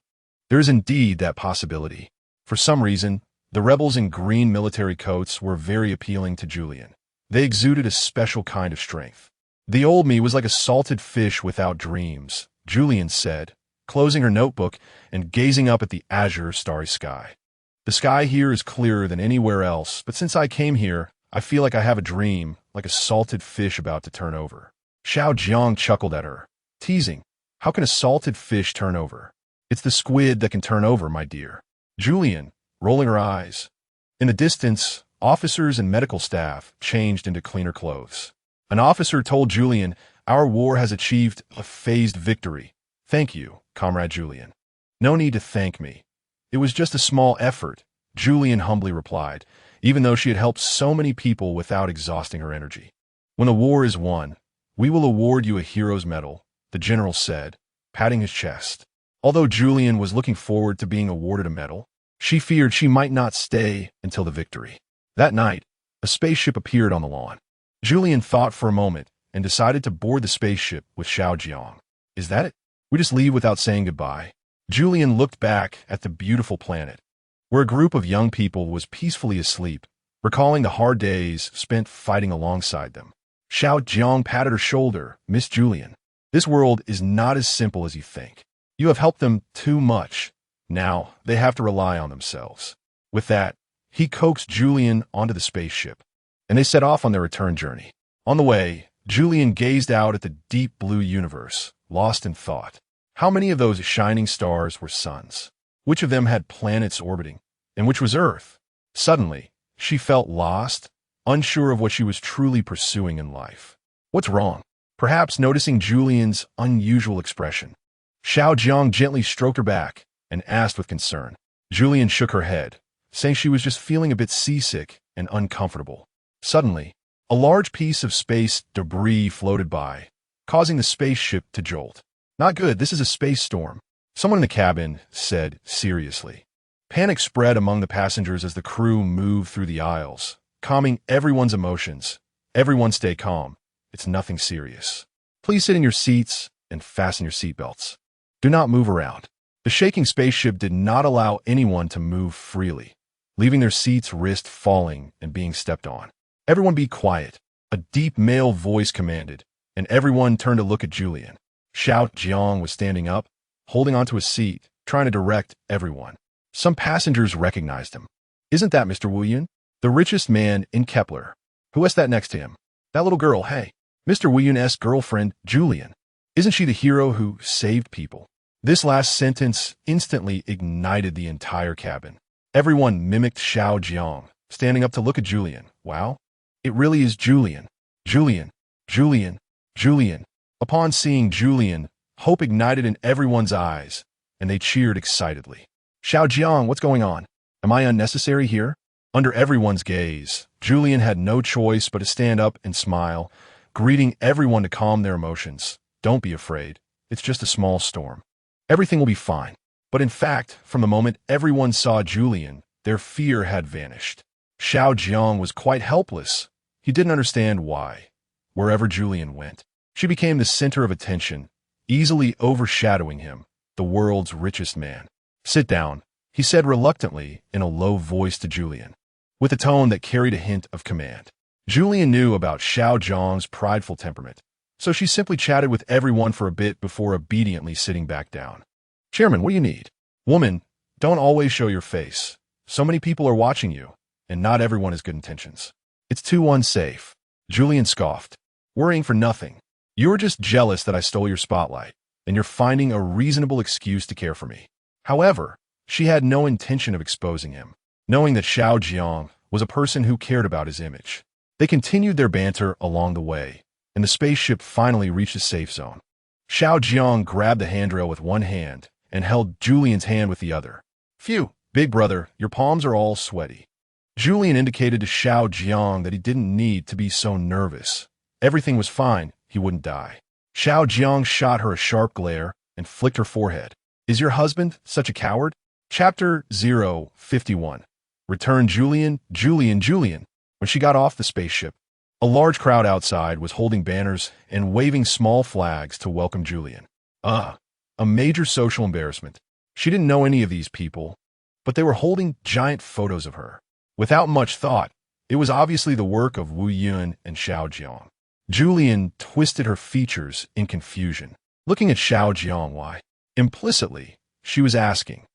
Speaker 1: There is indeed that possibility. For some reason, the rebels in green military coats were very appealing to Julian. They exuded a special kind of strength. The old me was like a salted fish without dreams, Julian said, closing her notebook and gazing up at the azure starry sky. The sky here is clearer than anywhere else, but since I came here, I feel like I have a dream, like a salted fish about to turn over. Xiao Jiang chuckled at her, teasing. How can a salted fish turn over? It's the squid that can turn over, my dear. Julian, rolling her eyes. In the distance, officers and medical staff changed into cleaner clothes. An officer told Julian, our war has achieved a phased victory. Thank you, Comrade Julian. No need to thank me. It was just a small effort, Julian humbly replied, even though she had helped so many people without exhausting her energy. When the war is won, we will award you a hero's medal, the general said, patting his chest. Although Julian was looking forward to being awarded a medal, she feared she might not stay until the victory. That night, a spaceship appeared on the lawn. Julian thought for a moment and decided to board the spaceship with Xiao Jiang. Is that it? We just leave without saying goodbye. Julian looked back at the beautiful planet, where a group of young people was peacefully asleep, recalling the hard days spent fighting alongside them. Xiao Jiang patted her shoulder. Miss Julian, this world is not as simple as you think. You have helped them too much. Now, they have to rely on themselves. With that, he coaxed Julian onto the spaceship, and they set off on their return journey. On the way, Julian gazed out at the deep blue universe, lost in thought. How many of those shining stars were suns? Which of them had planets orbiting? And which was Earth? Suddenly, she felt lost, unsure of what she was truly pursuing in life. What's wrong? Perhaps noticing Julian's unusual expression, Xiao Jiang gently stroked her back and asked with concern. Julian shook her head, saying she was just feeling a bit seasick and uncomfortable. Suddenly, a large piece of space debris floated by, causing the spaceship to jolt. Not good, this is a space storm, someone in the cabin said seriously. Panic spread among the passengers as the crew moved through the aisles, calming everyone's emotions. Everyone stay calm. It's nothing serious. Please sit in your seats and fasten your seatbelts. Do not move around. The shaking spaceship did not allow anyone to move freely, leaving their seats risked falling and being stepped on. Everyone be quiet, a deep male voice commanded, and everyone turned to look at Julian. Xiao Jiang was standing up, holding onto a seat, trying to direct everyone. Some passengers recognized him. Isn't that Mr. Wu Yun? The richest man in Kepler. Who is that next to him? That little girl, hey. Mr. Wu Yun's girlfriend, Julian. Isn't she the hero who saved people? This last sentence instantly ignited the entire cabin. Everyone mimicked Xiao Jiang, standing up to look at Julian. Wow, it really is Julian. Julian, Julian, Julian. Upon seeing Julian, hope ignited in everyone's eyes, and they cheered excitedly. Xiao Jiang, what's going on? Am I unnecessary here? Under everyone's gaze, Julian had no choice but to stand up and smile, greeting everyone to calm their emotions. Don't be afraid. It's just a small storm. Everything will be fine. But in fact, from the moment everyone saw Julian, their fear had vanished. Xiao Jiang was quite helpless. He didn't understand why. Wherever Julian went, she became the center of attention, easily overshadowing him, the world's richest man. Sit down, he said reluctantly in a low voice to Julian, with a tone that carried a hint of command. Julian knew about Xiao Jiang's prideful temperament, so she simply chatted with everyone for a bit before obediently sitting back down. Chairman, what do you need? Woman, don't always show your face. So many people are watching you, and not everyone has good intentions. It's too unsafe. Julian scoffed, worrying for nothing. You're just jealous that I stole your spotlight, and you're finding a reasonable excuse to care for me. However, she had no intention of exposing him, knowing that Xiao Jiang was a person who cared about his image. They continued their banter along the way, and the spaceship finally reached a safe zone. Xiao Jiang grabbed the handrail with one hand and held Julian's hand with the other. Phew, big brother, your palms are all sweaty. Julian indicated to Xiao Jiang that he didn't need to be so nervous. Everything was fine, he wouldn't die. Xiao Jiang shot her a sharp glare and flicked her forehead. Is your husband such a coward? Chapter 051. Return Julian. When she got off the spaceship, a large crowd outside was holding banners and waving small flags to welcome Julian. A major social embarrassment. She didn't know any of these people, but they were holding giant photos of her. Without much thought, it was obviously the work of Wu Yun and Xiao Jiang. Julian twisted her features in confusion, looking at Xiao Jiang. Why? Implicitly, she was asking,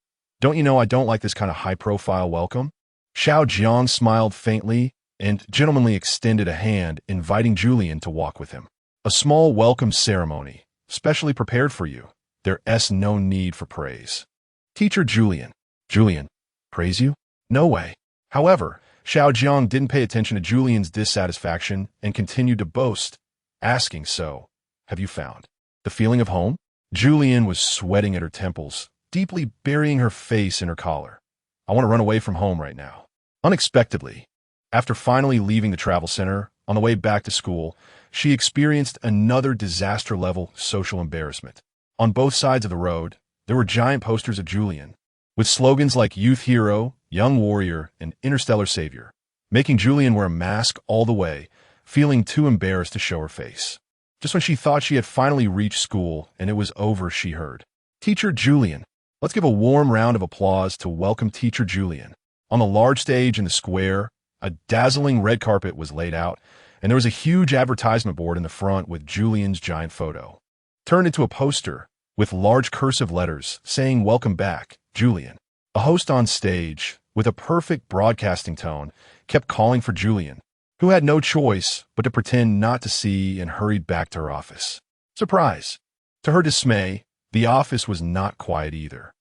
Speaker 1: don't you know I don't like this kind of high-profile welcome? Xiao Jiang smiled faintly and gentlemanly extended a hand, inviting Julian to walk with him. A small welcome ceremony, specially prepared for you. There's no need for praise. Teacher Julian. Julian, praise you? No way. However, Xiao Jiang didn't pay attention to Julian's dissatisfaction and continued to boast, asking, so, have you found the feeling of home? Julian was sweating at her temples, deeply burying her face in her collar. I want to run away from home right now. Unexpectedly, after finally leaving the travel center, on the way back to school, she experienced another disaster-level social embarrassment. On both sides of the road, there were giant posters of Julian, with slogans like Youth Hero, Young Warrior, and Interstellar Savior, making Julian wear a mask all the way, feeling too embarrassed to show her face. Just when she thought she had finally reached school and it was over, she heard, Teacher Julian. Let's give a warm round of applause to welcome Teacher Julian. On the large stage in the square, a dazzling red carpet was laid out, and there was a huge advertisement board in the front with Julian's giant photo, turned into a poster with large cursive letters saying, Welcome back, Julian. A host on stage, with a perfect broadcasting tone, kept calling for Julian, who had no choice but to pretend not to see and hurried back to her office. Surprise! To her dismay, the office was not quiet either.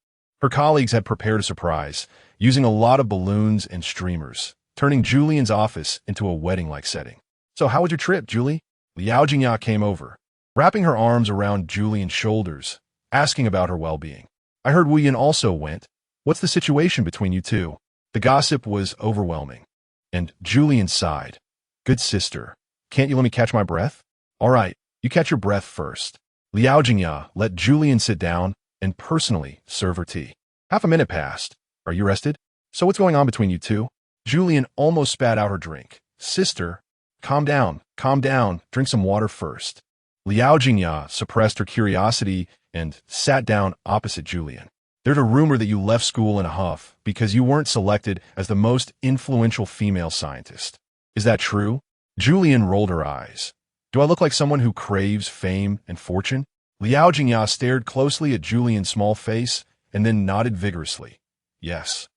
Speaker 1: Her colleagues had prepared a surprise, using a lot of balloons and streamers, turning Julian's office into a wedding-like setting. So how was your trip, Julie? Liao Jingya came over, wrapping her arms around Julian's shoulders, asking about her well-being. I heard Wu Yin also went. What's the situation between you two? The gossip was overwhelming, and Julian sighed. Good sister, can't you let me catch my breath? All right, you catch your breath first. Liao Jingya let Julian sit down and personally serve her tea. Half a minute passed. Are you rested? So what's going on between you two? Julian almost spat out her drink. Sister, calm down, drink some water first. Liao Jingya suppressed her curiosity and sat down opposite Julian. There's a rumor that you left school in a huff because you weren't selected as the most influential female scientist. Is that true? Julian rolled her eyes. Do I look like someone who craves fame and fortune? Liao Jingya stared closely at Julian's small face and then nodded vigorously. Yes.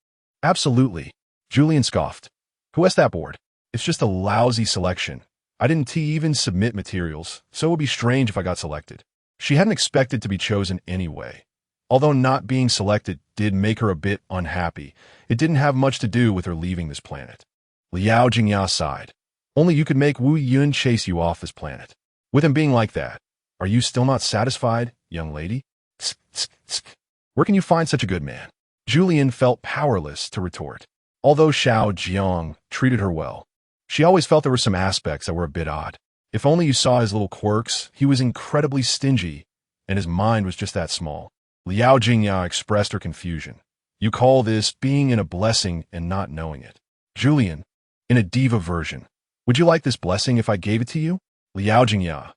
Speaker 1: Absolutely. Julian scoffed. Who has that board? It's just a lousy selection. I didn't even submit materials, so it would be strange if I got selected. She hadn't expected to be chosen anyway. Although not being selected did make her a bit unhappy, it didn't have much to do with her leaving this planet. Liao Jingya sighed. Only you could make Wu Yun chase you off this planet. With him being like that, are you still not satisfied, young lady? Where can you find such a good man? Julian felt powerless to retort. Although Xiao Jiang treated her well, she always felt there were some aspects that were a bit odd. If only you saw his little quirks, he was incredibly stingy, and his mind was just that small. Liao Jingya expressed her confusion. You call this being in a blessing and not knowing it. Julian, in a diva version. Would you like this blessing if I gave it to you? Liao Jingya.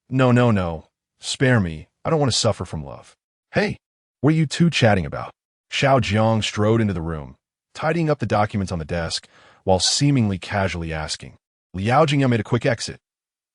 Speaker 1: No. Spare me. I don't want to suffer from love. Hey, what are you two chatting about? Xiao Jiang strode into the room, tidying up the documents on the desk, while seemingly casually asking. Liao Jingya made a quick exit.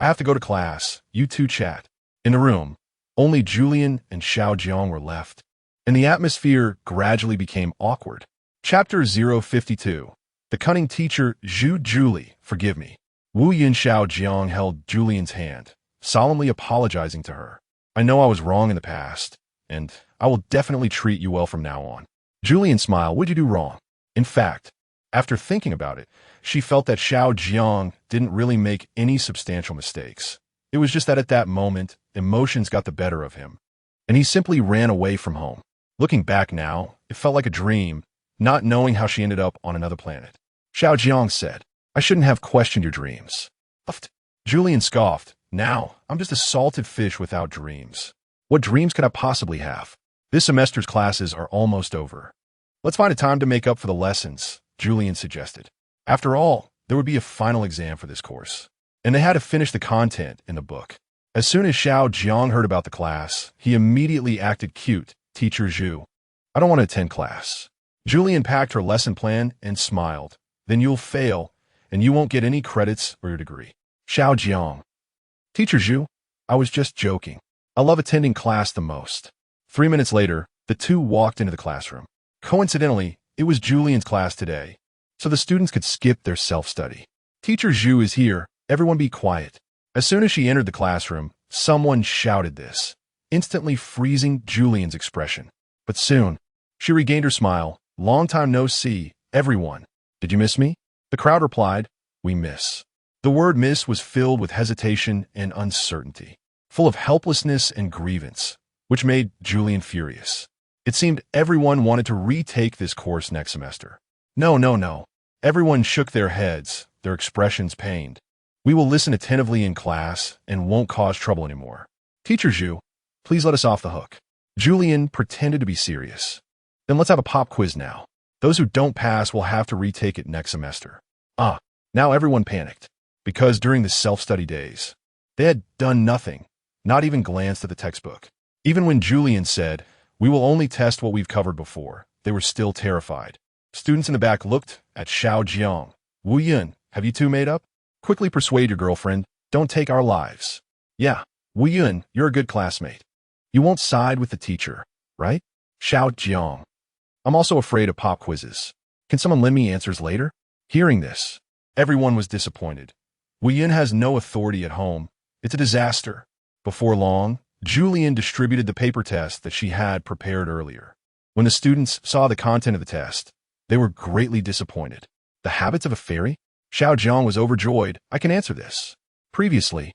Speaker 1: I have to go to class. You two chat. In the room, only Julian and Xiao Jiang were left, and the atmosphere gradually became awkward. Chapter 052. The cunning teacher Zhu Julie, forgive me. Wu Yun. Xiao Jiang held Julian's hand, solemnly apologizing to her. I know I was wrong in the past, and I will definitely treat you well from now on. Julian smiled. What'd you do wrong? In fact, after thinking about it, she felt that Xiao Jiang didn't really make any substantial mistakes. It was just that at that moment, emotions got the better of him, and he simply ran away from home. Looking back now, it felt like a dream, not knowing how she ended up on another planet. Xiao Jiang said, I shouldn't have questioned your dreams. Julian scoffed. Now, I'm just a salted fish without dreams. What dreams could I possibly have? This semester's classes are almost over. Let's find a time to make up for the lessons, Julian suggested. After all, there would be a final exam for this course, and they had to finish the content in the book. As soon as Xiao Jiang heard about the class, he immediately acted cute. Teacher Zhu, I don't want to attend class. Julian packed her lesson plan and smiled. Then you'll fail, and you won't get any credits or your degree. Xiao Jiang. Teacher Zhu, I was just joking. I love attending class the most. 3 minutes later, the two walked into the classroom. Coincidentally, it was Julian's class today, so the students could skip their self-study. Teacher Zhu is here. Everyone be quiet. As soon as she entered the classroom, someone shouted this, instantly freezing Julian's expression. But soon, she regained her smile. Long time no see, everyone. Did you miss me? The crowd replied, we miss. The word miss was filled with hesitation and uncertainty, full of helplessness and grievance, which made Julian furious. It seemed everyone wanted to retake this course next semester. No. Everyone shook their heads, their expressions pained. We will listen attentively in class and won't cause trouble anymore. Teacher Zhu, please let us off the hook. Julian pretended to be serious. Then let's have a pop quiz now. Those who don't pass will have to retake it next semester. Now everyone panicked, because during the self-study days, they had done nothing, not even glanced at the textbook. Even when Julian said, we will only test what we've covered before, they were still terrified. Students in the back looked at Xiao Jiang. Wu Yun, have you two made up? Quickly persuade your girlfriend, don't take our lives. Yeah, Wu Yun, you're a good classmate. You won't side with the teacher, right? Xiao Jiang. I'm also afraid of pop quizzes. Can someone lend me answers later? Hearing this, everyone was disappointed. Wu Yun has no authority at home. It's a disaster. Before long, Julian distributed the paper test that she had prepared earlier. When the students saw the content of the test, they were greatly disappointed. The habits of a fairy? Xiao Jiang was overjoyed. I can answer this. Previously,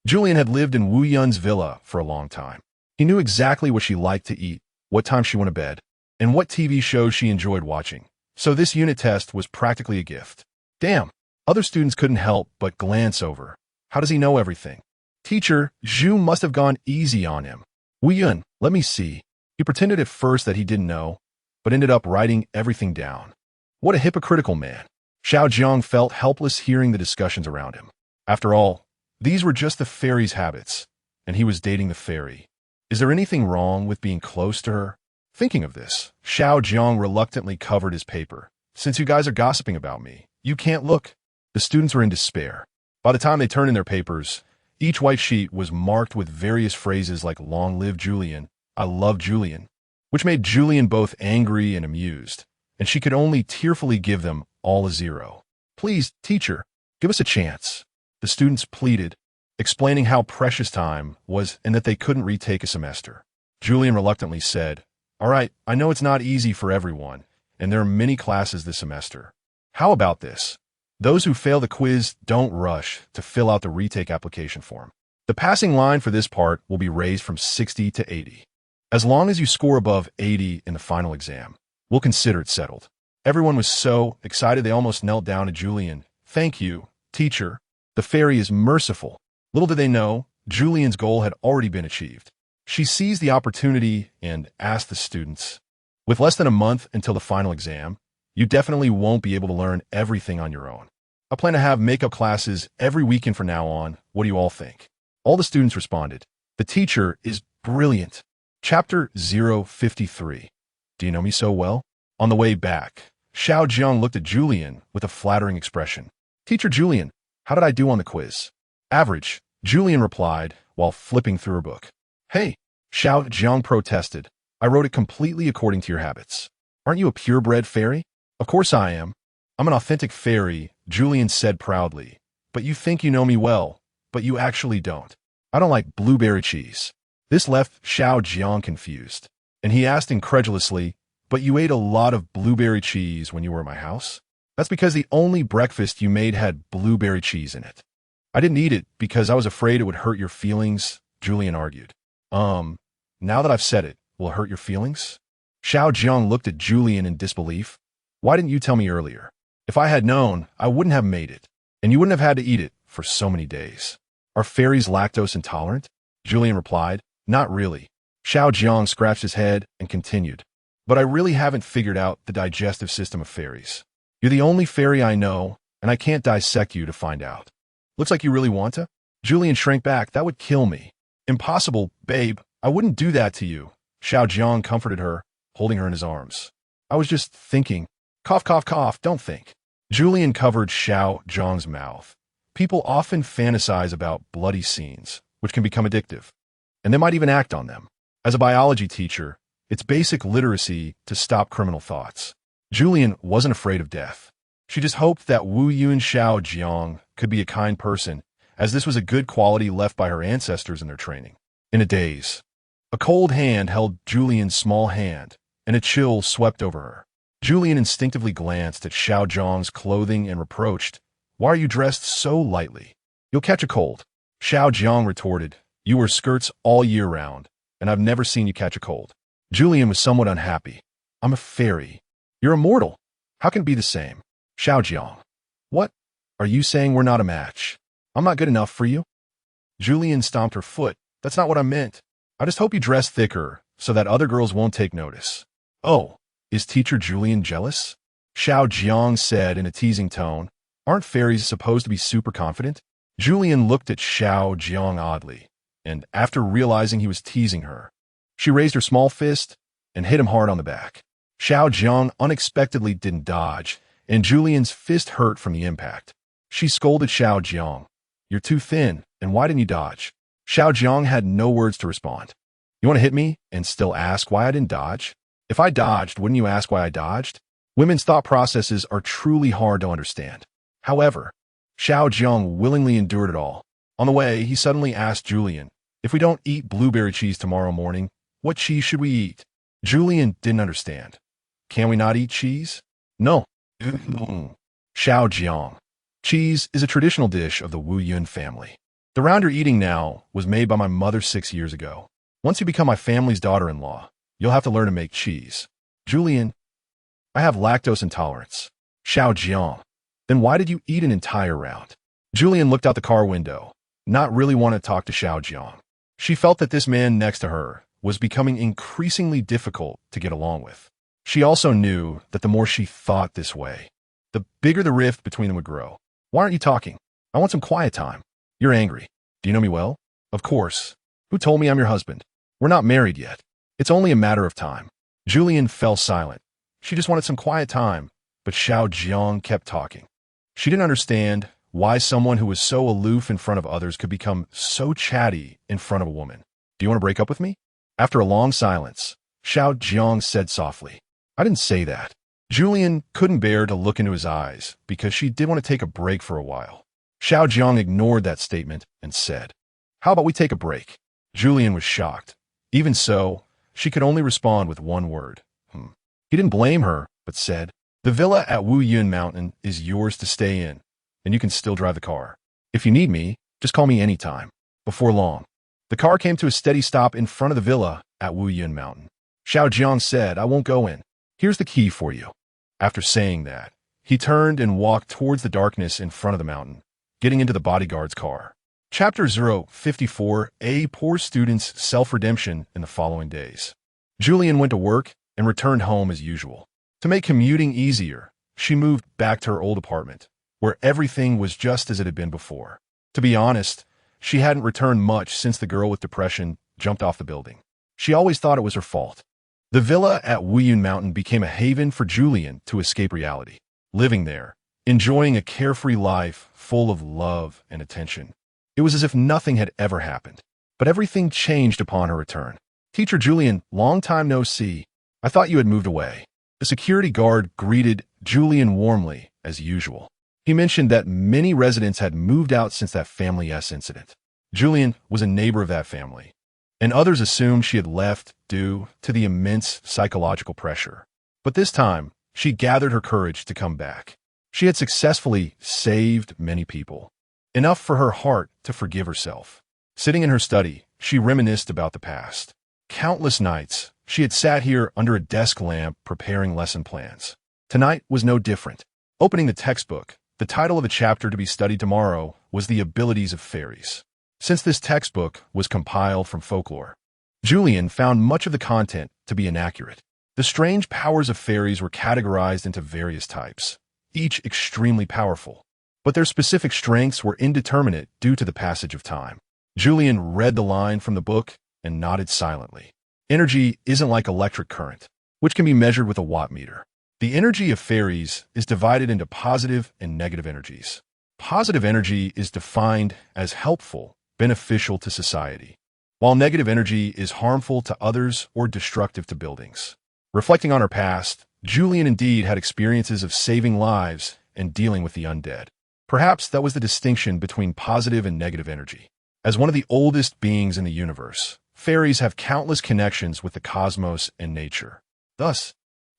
Speaker 1: Julian had lived in Wu Yun's villa for a long time. He knew exactly what she liked to eat, what time she went to bed, and what TV shows she enjoyed watching. So this unit test was practically a gift. Damn, other students couldn't help but glance over. How does he know everything? Teacher Zhu must have gone easy on him. Wu Yun, let me see. He pretended at first that he didn't know, but ended up writing everything down. What a hypocritical man. Xiao Jiang felt helpless hearing the discussions around him. After all, these were just the fairy's habits, and he was dating the fairy. Is there anything wrong with being close to her? Thinking of this, Xiao Jiang reluctantly covered his paper. Since you guys are gossiping about me, you can't look. The students were in despair. By the time they turned in their papers, each white sheet was marked with various phrases like long live Julian, I love Julian, which made Julian both angry and amused, and she could only tearfully give them all a 0. Please, teacher, give us a chance. The students pleaded, explaining how precious time was and that they couldn't retake a semester. Julian reluctantly said, All right, I know it's not easy for everyone, and there are many classes this semester. How about this? Those who fail the quiz don't rush to fill out the retake application form. The passing line for this part will be raised from 60 to 80. As long as you score above 80 in the final exam, we'll consider it settled. Everyone was so excited they almost knelt down to Julian. Thank you, teacher. The fairy is merciful. Little did they know, Julian's goal had already been achieved. She seized the opportunity and asked the students, with less than a month until the final exam, you definitely won't be able to learn everything on your own. I plan to have makeup classes every weekend from now on. What do you all think? All the students responded, the teacher is brilliant. Chapter 053. Do you know me so well? On the way back, Xiao Jiang looked at Julian with a flattering expression. Teacher Julian, how did I do on the quiz? Average, Julian replied while flipping through her book. Hey, Xiao Jiang protested. I wrote it completely according to your habits. Aren't you a purebred fairy? Of course I am. I'm an authentic fairy, Julian said proudly. But you think you know me well, but you actually don't. I don't like blueberry cheese. This left Xiao Jiang confused, and he asked incredulously, but you ate a lot of blueberry cheese when you were at my house? That's because the only breakfast you made had blueberry cheese in it. I didn't eat it because I was afraid it would hurt your feelings, Julian argued. Now that I've said it, will it hurt your feelings? Xiao Jiang looked at Julian in disbelief. Why didn't you tell me earlier? If I had known, I wouldn't have made it, and you wouldn't have had to eat it for so many days. Are fairies lactose intolerant? Julian replied, not really. Xiao Jiang scratched his head and continued. But I really haven't figured out the digestive system of fairies. You're the only fairy I know, and I can't dissect you to find out. Looks like you really want to? Julian shrank back. That would kill me. Impossible, babe. I wouldn't do that to you. Xiao Jiang comforted her, holding her in his arms. I was just thinking. Cough, cough, cough, don't think. Julian covered Xiao Jiang's mouth. People often fantasize about bloody scenes, which can become addictive, and they might even act on them. As a biology teacher, it's basic literacy to stop criminal thoughts. Julian wasn't afraid of death. She just hoped that Wu Yun Xiao Jiang could be a kind person, as this was a good quality left by her ancestors in their training. In a daze, a cold hand held Julian's small hand, and a chill swept over her. Julian instinctively glanced at Xiao Jiang's clothing and reproached, why are you dressed so lightly? You'll catch a cold. Xiao Jiang retorted, you wear skirts all year round, and I've never seen you catch a cold. Julian was somewhat unhappy. I'm a fairy. You're immortal. How can it be the same? Xiao Jiang. What? Are you saying we're not a match? I'm not good enough for you? Julian stomped her foot. That's not what I meant. I just hope you dress thicker so that other girls won't take notice. Oh, is teacher Julian jealous? Xiao Jiang said in a teasing tone. Aren't fairies supposed to be super confident? Julian looked at Xiao Jiang oddly, and after realizing he was teasing her, she raised her small fist and hit him hard on the back. Xiao Jiang unexpectedly didn't dodge, and Julian's fist hurt from the impact. She scolded Xiao Jiang. You're too thin, and why didn't you dodge? Xiao Jiang had no words to respond. You want to hit me and still ask why I didn't dodge? If I dodged, wouldn't you ask why I dodged? Women's thought processes are truly hard to understand. However, Xiao Jiang willingly endured it all. On the way, he suddenly asked Julian, if we don't eat blueberry cheese tomorrow morning, what cheese should we eat? Julian didn't understand. Can we not eat cheese? No. Xiao Jiang. Cheese is a traditional dish of the Wu Yun family. The round you're eating now was made by my mother 6 years ago. Once you become my family's daughter-in-law, you'll have to learn to make cheese. Julian, I have lactose intolerance. Xiao Jiang. Then why did you eat an entire round? Julian looked out the car window, not really want to talk to Xiao Jiang. She felt that this man next to her was becoming increasingly difficult to get along with. She also knew that the more she thought this way, the bigger the rift between them would grow. Why aren't you talking? I want some quiet time. You're angry. Do you know me well? Of course. Who told me I'm your husband? We're not married yet. It's only a matter of time. Julian fell silent. She just wanted some quiet time, but Xiao Jiang kept talking. She didn't understand why someone who was so aloof in front of others could become so chatty in front of a woman. Do you want to break up with me? After a long silence, Xiao Jiang said softly, I didn't say that. Julian couldn't bear to look into his eyes because she did want to take a break for a while. Xiao Jiang ignored that statement and said, how about we take a break? Julian was shocked. Even so, She could only respond with one word. He didn't blame her, but said, "The villa at Wuyun Mountain is yours to stay in, and you can still drive the car. If you need me, just call me anytime." Before long, the car came to a steady stop in front of the villa at Wuyun Mountain. Xiao Jiang said, "I won't go in. Here's the key for you." After saying that, he turned and walked towards the darkness in front of the mountain, getting into the bodyguard's car. Chapter 054, A Poor Student's Self-Redemption in the following days. Julian went to work and returned home as usual. To make commuting easier, she moved back to her old apartment, where everything was just as it had been before. To be honest, she hadn't returned much since the girl with depression jumped off the building. She always thought it was her fault. The villa at Wuyun Mountain became a haven for Julian to escape reality. Living there, enjoying a carefree life full of love and attention. It was as if nothing had ever happened. But everything changed upon her return. "Teacher Julian, long time no see. I thought you had moved away." The security guard greeted Julian warmly, as usual. He mentioned that many residents had moved out since that Family S incident. Julian was a neighbor of that family, and others assumed she had left due to the immense psychological pressure. But this time, she gathered her courage to come back. She had successfully saved many people, enough for her heart to forgive herself. Sitting in her study, she reminisced about the past. Countless nights, she had sat here under a desk lamp preparing lesson plans. Tonight was no different. Opening the textbook, the title of the chapter to be studied tomorrow was The Abilities of Fairies. Since this textbook was compiled from folklore, Julian found much of the content to be inaccurate. The strange powers of fairies were categorized into various types, each extremely powerful, but their specific strengths were indeterminate due to the passage of time. Julian read the line from the book and nodded silently. Energy isn't like electric current, which can be measured with a watt meter. The energy of fairies is divided into positive and negative energies. Positive energy is defined as helpful, beneficial to society, while negative energy is harmful to others or destructive to buildings. Reflecting on her past, Julian indeed had experiences of saving lives and dealing with the undead. Perhaps that was the distinction between positive and negative energy. As one of the oldest beings in the universe, fairies have countless connections with the cosmos and nature. Thus,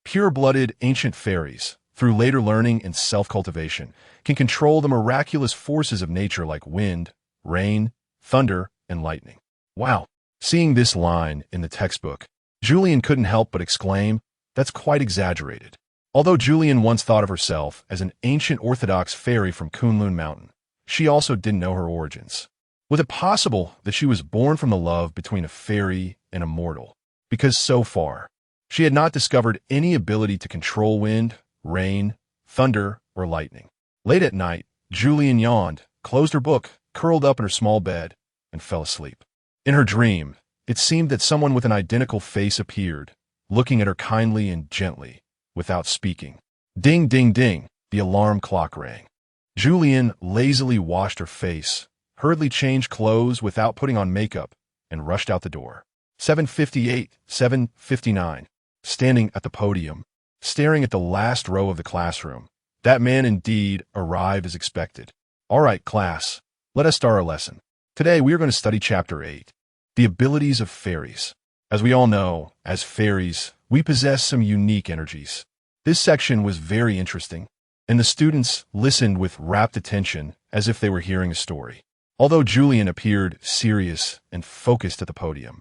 Speaker 1: pure-blooded ancient fairies, through later learning and self-cultivation, can control the miraculous forces of nature like wind, rain, thunder, and lightning. Wow! Seeing this line in the textbook, Julian couldn't help but exclaim, "That's quite exaggerated." Although Julian once thought of herself as an ancient Orthodox fairy from Kunlun Mountain, she also didn't know her origins. Was it possible that she was born from the love between a fairy and a mortal? Because so far, she had not discovered any ability to control wind, rain, thunder, or lightning. Late at night, Julian yawned, closed her book, curled up in her small bed, and fell asleep. In her dream, it seemed that someone with an identical face appeared, looking at her kindly and gently, without speaking. Ding, ding, ding, the alarm clock rang. Julian lazily washed her face, hurriedly changed clothes without putting on makeup, and rushed out the door. 7:58, 7:59. Standing at the podium, staring at the last row of the classroom, that man indeed arrived as expected. "All right, class, let us start our lesson. Today we are going to study Chapter 8, The Abilities of Fairies. As we all know, as fairies, we possess some unique energies. This section was very interesting, and the students listened with rapt attention as if they were hearing a story. Although Julian appeared serious and focused at the podium,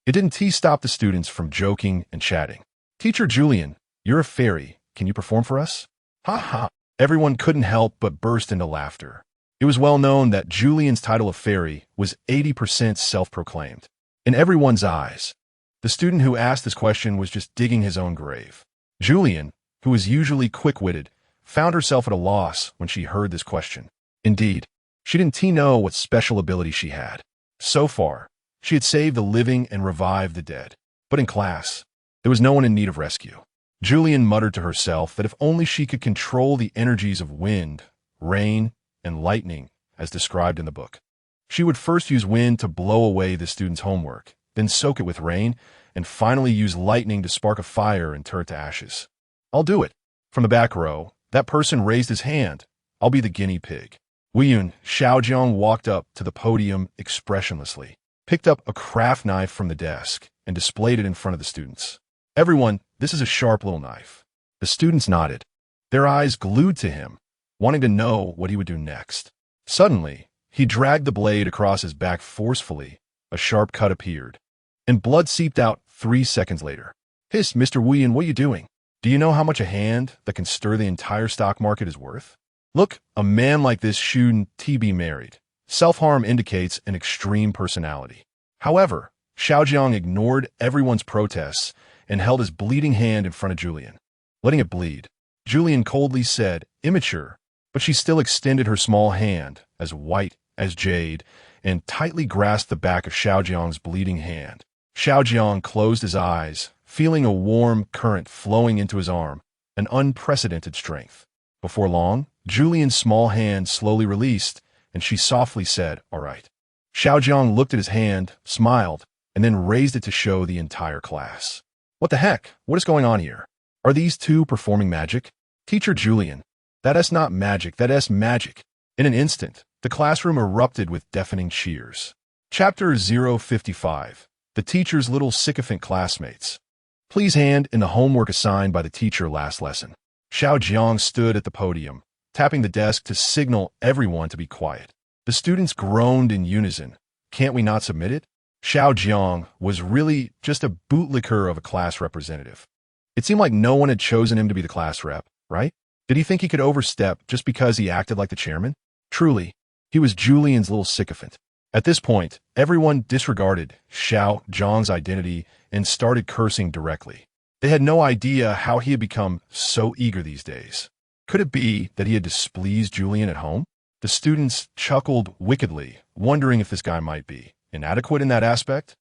Speaker 1: it didn't stop the students from joking and chatting. "Teacher Julian, you're a fairy. Can you perform for us?" "Ha ha!" Everyone couldn't help but burst into laughter. It was well known that Julian's title of fairy was 80% self-proclaimed. In everyone's eyes, the student who asked this question was just digging his own grave. Julian, who was usually quick-witted, found herself at a loss when she heard this question. Indeed, she didn't know what special ability she had. So far, she had saved the living and revived the dead. But in class, there was no one in need of rescue. Julian muttered to herself that if only she could control the energies of wind, rain, and lightning, as described in the book. She would first use wind to blow away the student's homework, then soak it with rain, and finally use lightning to spark a fire and turn it to ashes. "I'll do it." From the back row, that person raised his hand. "I'll be the guinea pig." Wuyun Xiaojiang walked up to the podium expressionlessly. picked up a craft knife from the desk, and displayed it in front of the students. Everyone, this is a sharp little knife. The students nodded, their eyes glued to him, wanting to know what he would do next. Suddenly, he dragged the blade across his back forcefully. A sharp cut appeared, and blood seeped out 3 seconds later. Hiss, Mr. Wuyan, what are you doing? Do you know how much a hand that can stir the entire stock market is worth? Look, a man like this shouldn't be married. Self-harm indicates an extreme personality. However, Xiaojiang ignored everyone's protests and held his bleeding hand in front of Julian, letting it bleed. Julian coldly said, immature, but she still extended her small hand, as white as jade, and tightly grasped the back of Xiaojiang's bleeding hand. Xiaojiang closed his eyes, feeling a warm current flowing into his arm, an unprecedented strength. Before long, Julian's small hand slowly released, and she softly said, all right. Xiaojiang looked at his hand, smiled, and then raised it to show the entire class. What the heck? What is going on here? Are these two performing magic? Teacher Julian, that's not magic, that's magic. In an instant, the classroom erupted with deafening cheers. Chapter 055. The teacher's little sycophant classmates. Please hand in the homework assigned by the teacher last lesson. Xiaojiang stood at the podium, tapping the desk to signal everyone to be quiet. The students groaned in unison. Can't we not submit it? Xiaojiang was really just a bootlicker of a class representative. It seemed like no one had chosen him to be the class rep, right? Did he think he could overstep just because he acted like the chairman? Truly, he was Julian's little sycophant. At this point, everyone disregarded Xiaojiang's identity and started cursing directly. They had no idea how he had become so eager these days. Could it be that he had displeased Julian at home? The students chuckled wickedly, wondering if this guy might be inadequate in that aspect.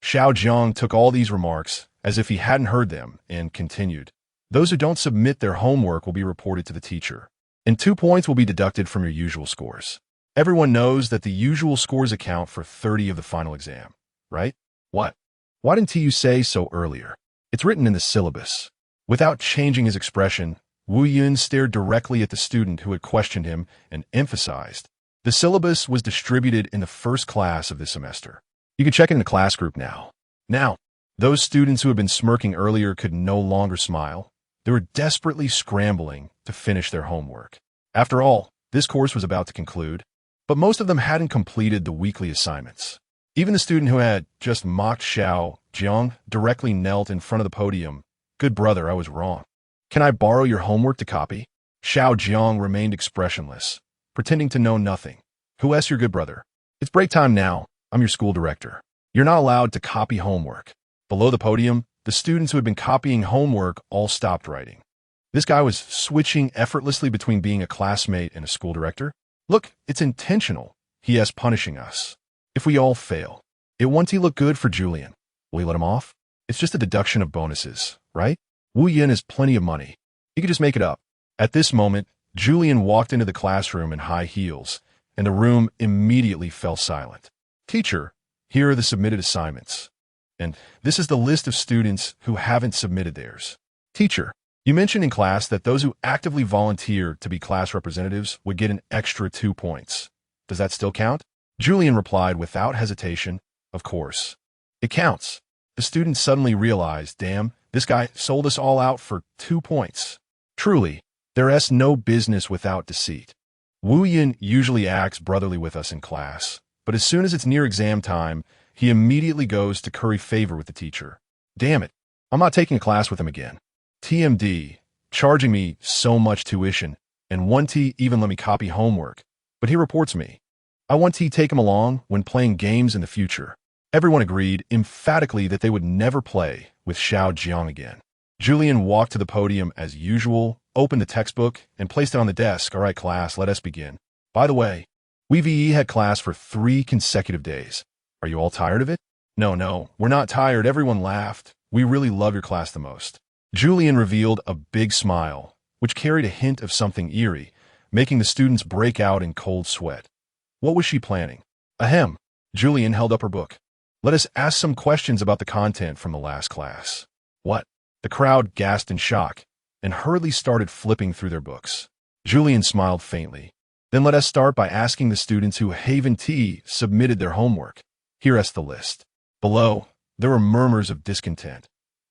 Speaker 1: Xiaojiang took all these remarks as if he hadn't heard them and continued. Those who don't submit their homework will be reported to the teacher, and 2 points will be deducted from your usual scores. Everyone knows that the usual scores account for 30 of the final exam, right? What? Why didn't you say so earlier? It's written in the syllabus. Without changing his expression, Wu Yun stared directly at the student who had questioned him and emphasized, the syllabus was distributed in the first class of this semester. You can check it in the class group now. Now, those students who had been smirking earlier could no longer smile. They were desperately scrambling to finish their homework. After all, this course was about to conclude, but most of them hadn't completed the weekly assignments. Even the student who had just mocked Xiaojiang directly knelt in front of the podium. Good brother, I was wrong. Can I borrow your homework to copy? Xiaojiang remained expressionless, pretending to know nothing. Who asked your good brother? It's break time now. I'm your school director. You're not allowed to copy homework. Below the podium, the students who had been copying homework all stopped writing. This guy was switching effortlessly between being a classmate and a school director. Look, it's intentional. He is punishing us. If we all fail, it won't he look good for Julian. Will he let him off? It's just a deduction of bonuses, right? Wu Yin has plenty of money. He could just make it up. At this moment, Julian walked into the classroom in high heels, and the room immediately fell silent. Teacher, here are the submitted assignments. And this is the list of students who haven't submitted theirs. Teacher, you mentioned in class that those who actively volunteer to be class representatives would get an extra 2 points. Does that still count? Julian replied without hesitation, of course. It counts. The students suddenly realized, damn, this guy sold us all out for 2 points. Truly, there's no business without deceit. Wu Yin usually acts brotherly with us in class, but as soon as it's near exam time, he immediately goes to curry favor with the teacher. Damn it, I'm not taking a class with him again. TMD, charging me so much tuition, and 1T even let me copy homework, but he reports me. I 1T take him along when playing games in the future. Everyone agreed emphatically that they would never play with Xiaojiang again. Julian walked to the podium as usual, opened the textbook, and placed it on the desk. All right, class, let us begin. By the way, we VE had class for 3 consecutive days. Are you all tired of it? No, we're not tired. Everyone laughed. We really love your class the most. Julian revealed a big smile, which carried a hint of something eerie, making the students break out in cold sweat. What was she planning? Ahem. Julian held up her book. Let us ask some questions about the content from the last class. What? The crowd gasped in shock and hurriedly started flipping through their books. Julian smiled faintly. Then let us start by asking the students who haven't submitted their homework. Here's the list. Below, there were murmurs of discontent.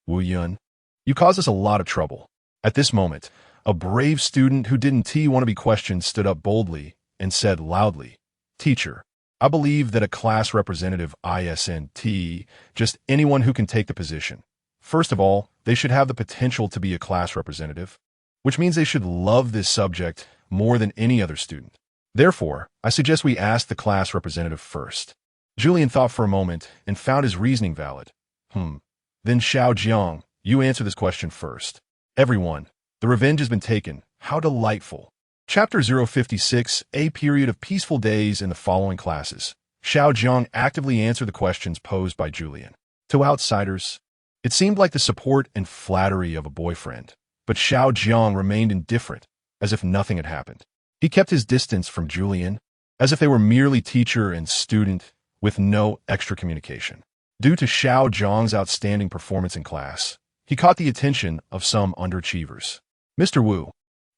Speaker 1: Wu Yun, you caused us a lot of trouble. At this moment, a brave student who didn't want to be questioned stood up boldly and said loudly, Teacher, I believe that a class representative isn't just anyone who can take the position. First of all, they should have the potential to be a class representative, which means they should love this subject more than any other student. Therefore, I suggest we ask the class representative first. Julian thought for a moment and found his reasoning valid. Then Xiao Jiang, you answer this question first. Everyone, the revenge has been taken. How delightful. Chapter 056, A Period of Peaceful Days in the Following Classes. Xiao Jiang actively answered the questions posed by Julian. To outsiders, it seemed like the support and flattery of a boyfriend, but Xiao Jiang remained indifferent, as if nothing had happened. He kept his distance from Julian, as if they were merely teacher and student, with no extra communication. Due to Xiao Jiang's outstanding performance in class, he caught the attention of some underachievers. Mr. Wu,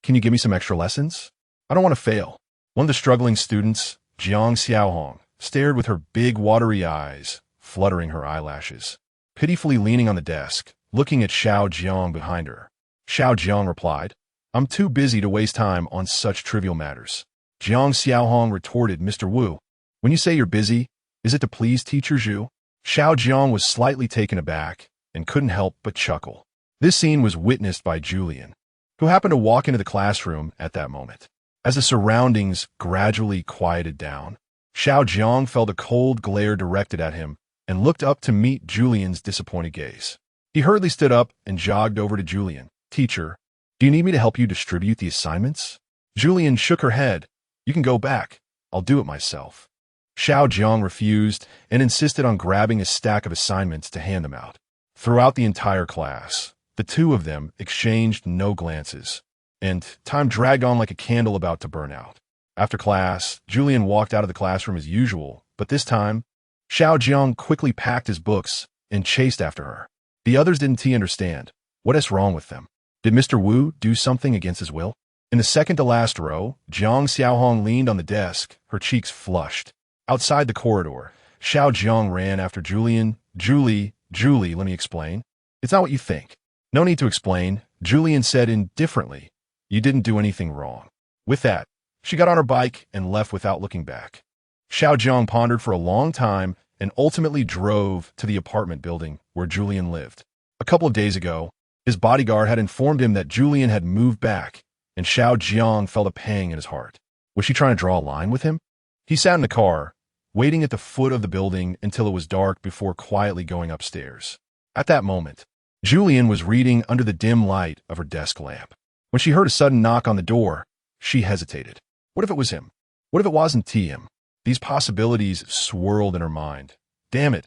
Speaker 1: can you give me some extra lessons? I don't want to fail. One of the struggling students, Jiang Xiaohong, stared with her big watery eyes, fluttering her eyelashes, pitifully leaning on the desk, looking at Xiao Jiang behind her. Xiao Jiang replied, I'm too busy to waste time on such trivial matters. Jiang Xiaohong retorted, Mr. Wu, when you say you're busy, is it to please Teacher Zhu? Xiao Jiang was slightly taken aback and couldn't help but chuckle. This scene was witnessed by Julian, who happened to walk into the classroom at that moment. As the surroundings gradually quieted down, Xiao Jiang felt a cold glare directed at him and looked up to meet Julian's disappointed gaze. He hurriedly stood up and jogged over to Julian. Teacher, do you need me to help you distribute the assignments? Julian shook her head. You can go back. I'll do it myself. Xiao Jiang refused and insisted on grabbing a stack of assignments to hand them out. Throughout the entire class, the two of them exchanged no glances, and time dragged on like a candle about to burn out. After class, Julian walked out of the classroom as usual, but this time, Xiao Jiang quickly packed his books and chased after her. The others didn't understand. What is wrong with them? Did Mr. Wu do something against his will? In the second-to-last row, Jiang Xiaohong leaned on the desk, her cheeks flushed. Outside the corridor, Xiao Jiang ran after Julian. Julie, let me explain. It's not what you think. No need to explain, Julian said indifferently. You didn't do anything wrong. With that, she got on her bike and left without looking back. Xiao Jiang pondered for a long time and ultimately drove to the apartment building where Julian lived. A couple of days ago, his bodyguard had informed him that Julian had moved back, and Xiao Jiang felt a pang in his heart. Was she trying to draw a line with him? He sat in the car, waiting at the foot of the building until it was dark before quietly going upstairs. At that moment, Julian was reading under the dim light of her desk lamp. When she heard a sudden knock on the door, she hesitated. What if it was him? What if it wasn't him? These possibilities swirled in her mind. Damn it,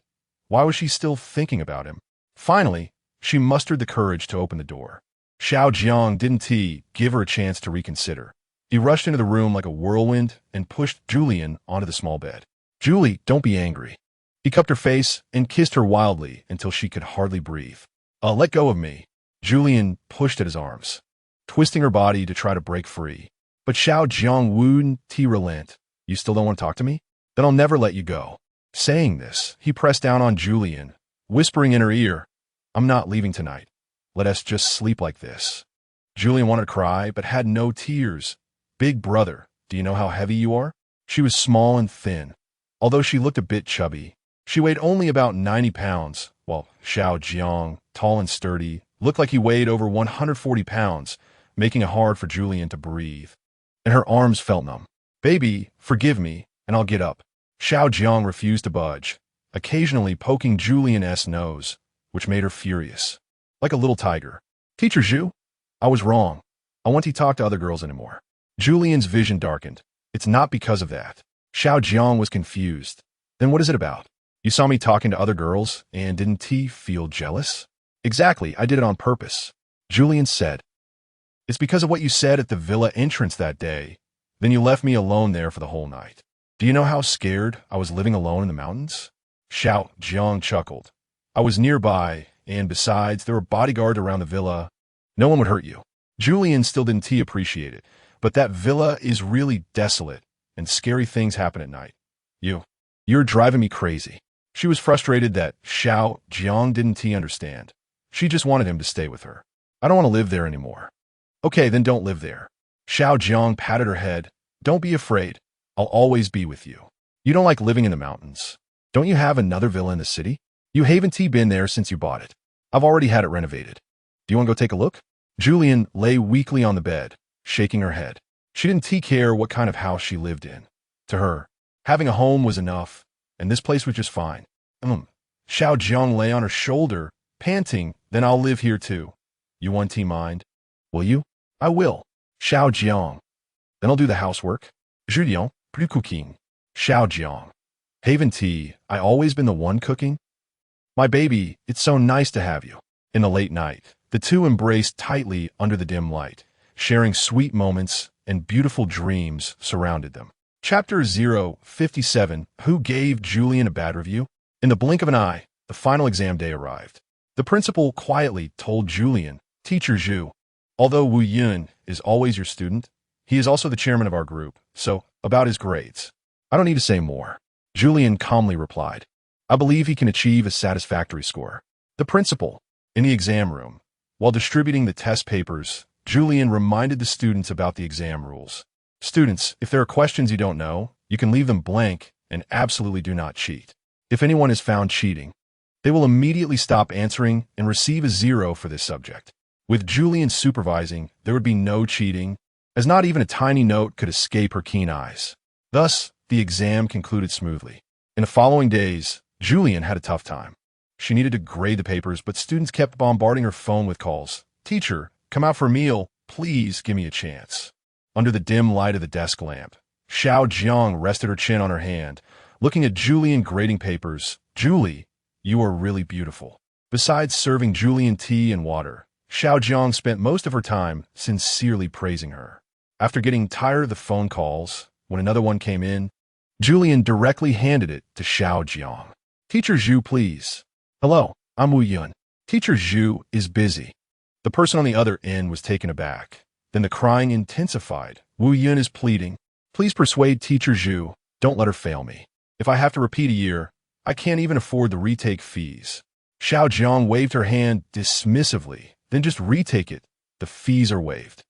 Speaker 1: why was she still thinking about him? Finally, she mustered the courage to open the door. Xiao Jiang didn't give her a chance to reconsider. He rushed into the room like a whirlwind and pushed Julian onto the small bed. Julie, don't be angry. He cupped her face and kissed her wildly until she could hardly breathe. Let go of me. Julian pushed at his arms, twisting her body to try to break free. But Xiao Jiang wouldn't relent. You still don't want to talk to me? Then I'll never let you go. Saying this, he pressed down on Julian, whispering in her ear, I'm not leaving tonight. Let us just sleep like this. Julian wanted to cry, but had no tears. Big brother, do you know how heavy you are? She was small and thin. Although she looked a bit chubby, she weighed only about 90 pounds, while Xiao Jiang, tall and sturdy, looked like he weighed over 140 pounds, making it hard for Julian to breathe. And her arms felt numb. Baby, forgive me, and I'll get up. Xiao Jiang refused to budge, occasionally poking Julian's nose, which made her furious. Like a little tiger. Teacher Zhu, I was wrong. I won't talk to other girls anymore. Julian's vision darkened. It's not because of that. Xiao Jiang was confused. Then what is it about? You saw me talking to other girls, and didn't feel jealous? Exactly, I did it on purpose. Julian said. It's because of what you said at the villa entrance that day. Then you left me alone there for the whole night. Do you know how scared I was living alone in the mountains? Xiao Jiang chuckled. I was nearby, and besides, there were bodyguards around the villa. No one would hurt you. Julian still didn't appreciate it, but that villa is really desolate, and scary things happen at night. You're driving me crazy. She was frustrated that Xiao Jiang didn't understand. She just wanted him to stay with her. I don't want to live there anymore. Okay, then don't live there. Xiao Jiang patted her head. Don't be afraid. I'll always be with you. You don't like living in the mountains. Don't you have another villa in the city? You haven't been there since you bought it. I've already had it renovated. Do you want to go take a look? Julian lay weakly on the bed, shaking her head. She didn't care what kind of house she lived in. To her, having a home was enough, and this place was just fine. Xiao Jiang lay on her shoulder, panting, then I'll live here too. You want mind? Will you? I will. Xiao Jiang. Then I'll do the housework. Julien, plus cooking. Xiao Jiang. Haven tea, I always been the one cooking? My baby, it's so nice to have you. In the late night, the two embraced tightly under the dim light, sharing sweet moments and beautiful dreams surrounded them. Chapter 057, Who Gave Julian a Bad Review? In the blink of an eye, the final exam day arrived. The principal quietly told Julian, Teacher Zhu, although Wu Yun is always your student, he is also the chairman of our group, so about his grades. I don't need to say more. Julian calmly replied. I believe he can achieve a satisfactory score. The principal, in the exam room, while distributing the test papers, Julian reminded the students about the exam rules. Students, if there are questions you don't know, you can leave them blank and absolutely do not cheat. If anyone is found cheating, they will immediately stop answering and receive a 0 for this subject. With Julian supervising, there would be no cheating, as not even a tiny note could escape her keen eyes. Thus, the exam concluded smoothly. In the following days, Julian had a tough time. She needed to grade the papers, but students kept bombarding her phone with calls. Teacher, come out for a meal. Please give me a chance. Under the dim light of the desk lamp, Xiao Jiang rested her chin on her hand, looking at Julian grading papers. Julie, you are really beautiful. Besides serving Julian tea and water, Xiao Jiang spent most of her time sincerely praising her. After getting tired of the phone calls, when another one came in, Julian directly handed it to Xiao Jiang. Teacher Zhu, please. Hello, I'm Wu Yun. Teacher Zhu is busy. The person on the other end was taken aback. Then the crying intensified. Wu Yun is pleading. Please persuade Teacher Zhu. Don't let her fail me. If I have to repeat a year, I can't even afford the retake fees. Xiao Jiang waved her hand dismissively. Then just retake it. The fees are waived.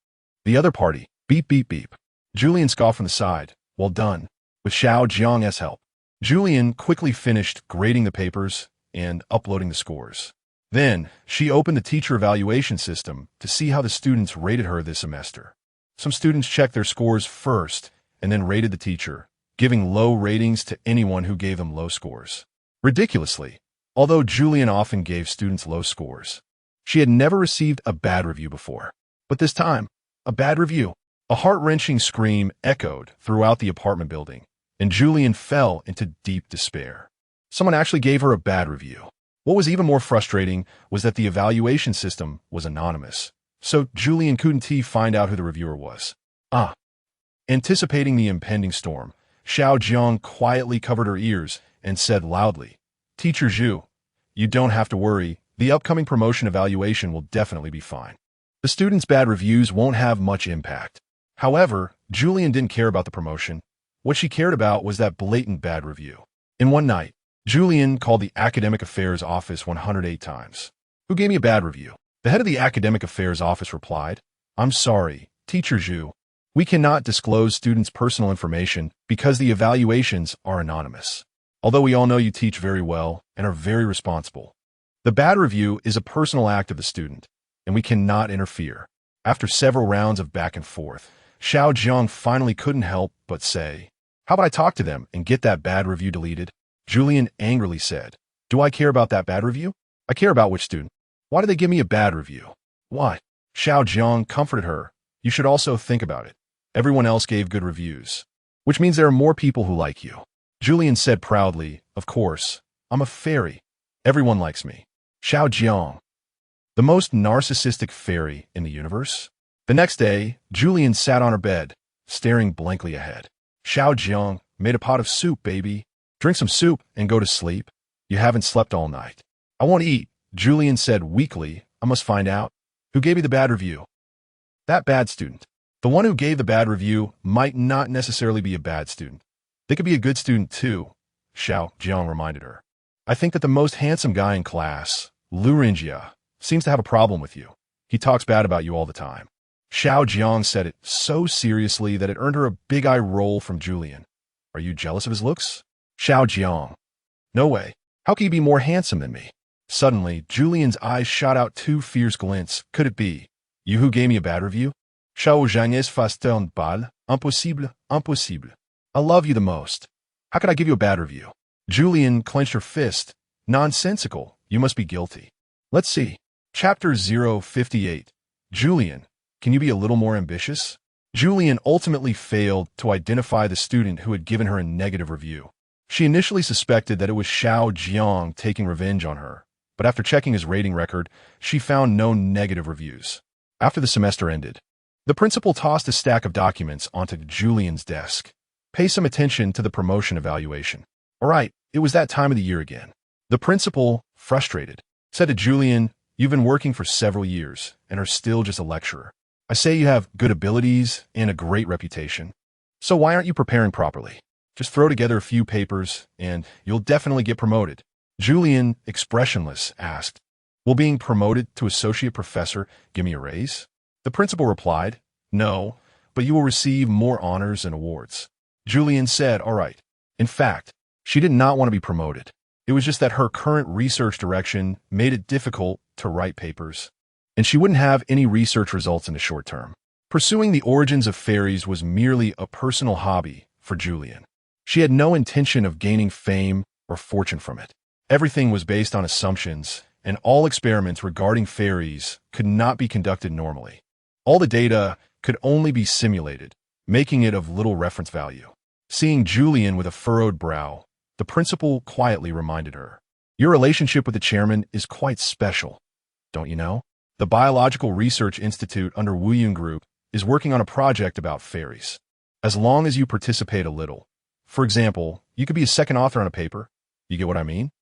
Speaker 1: The other party, beep, beep, beep. Julian scoffed from the side. Well done. With Xiao Jiang's help, Julian quickly finished grading the papers and uploading the scores. Then, she opened the teacher evaluation system to see how the students rated her this semester. Some students checked their scores first and then rated the teacher, giving low ratings to anyone who gave them low scores. Ridiculously, although Julian often gave students low scores, she had never received a bad review before. But this time, a bad review. A heart-wrenching scream echoed throughout the apartment building, and Julian fell into deep despair. Someone actually gave her a bad review. What was even more frustrating was that the evaluation system was anonymous, so Julian couldn't find out who the reviewer was. Anticipating the impending storm, Xiao Jiang quietly covered her ears and said loudly, Teacher Zhu, you don't have to worry. The upcoming promotion evaluation will definitely be fine. The students' bad reviews won't have much impact. However, Julian didn't care about the promotion. What she cared about was that blatant bad review. In one night, Julian called the Academic Affairs Office 108 times. Who gave me a bad review? The head of the Academic Affairs Office replied, I'm sorry, Teacher Zhu. We cannot disclose students' personal information because the evaluations are anonymous. Although we all know you teach very well and are very responsible, the bad review is a personal act of the student, and we cannot interfere. After several rounds of back and forth, Xiao Jiang finally couldn't help but say, How about I talk to them and get that bad review deleted? Julian angrily said, Do I care about that bad review? I care about which student. Why did they give me a bad review? Why? Xiao Jiang comforted her. You should also think about it. Everyone else gave good reviews, which means there are more people who like you. Julian said proudly, Of course, I'm a fairy. Everyone likes me. Xiao Jiang, the most narcissistic fairy in the universe. The next day, Julian sat on her bed, staring blankly ahead. Xiao Jiang made a pot of soup, baby. Drink some soup and go to sleep. You haven't slept all night. I won't eat, Julian said weakly. I must find out. Who gave you the bad review? That bad student. The one who gave the bad review might not necessarily be a bad student. They could be a good student too, Xiao Jiang reminded her. I think that the most handsome guy in class, Luringia, seems to have a problem with you. He talks bad about you all the time. Xiao Jiang said it so seriously that it earned her a big eye roll from Julian. Are you jealous of his looks? Xiao Jiang. No way. How can you be more handsome than me? Suddenly, Julian's eyes shot out two fierce glints. Could it be? You who gave me a bad review? Xiao Jiang es fastin bal. Impossible, impossible. I love you the most. How could I give you a bad review? Julian clenched her fist. Nonsensical. You must be guilty. Let's see. Chapter 058. Julian, can you be a little more ambitious? Julian ultimately failed to identify the student who had given her a negative review. She initially suspected that it was Xiao Jiang taking revenge on her, but after checking his rating record, she found no negative reviews. After the semester ended, the principal tossed a stack of documents onto Julian's desk. Pay some attention to the promotion evaluation. All right, it was that time of the year again. The principal, frustrated, said to Julian, "You've been working for several years and are still just a lecturer. I say you have good abilities and a great reputation. So why aren't you preparing properly? Just throw together a few papers and you'll definitely get promoted." Julian, expressionless, asked, "Will being promoted to associate professor give me a raise?" The principal replied, "No, but you will receive more honors and awards." Julian said, "All right." In fact, she did not want to be promoted. It was just that her current research direction made it difficult to write papers, and she wouldn't have any research results in the short term. Pursuing the origins of fairies was merely a personal hobby for Julian. She had no intention of gaining fame or fortune from it. Everything was based on assumptions, and all experiments regarding fairies could not be conducted normally. All the data could only be simulated, making it of little reference value. Seeing Julian with a furrowed brow, the principal quietly reminded her, "Your relationship with the chairman is quite special, don't you know? The Biological Research Institute under Wuyun Group is working on a project about fairies. As long as you participate a little, for example, you could be a second author on a paper. You get what I mean?"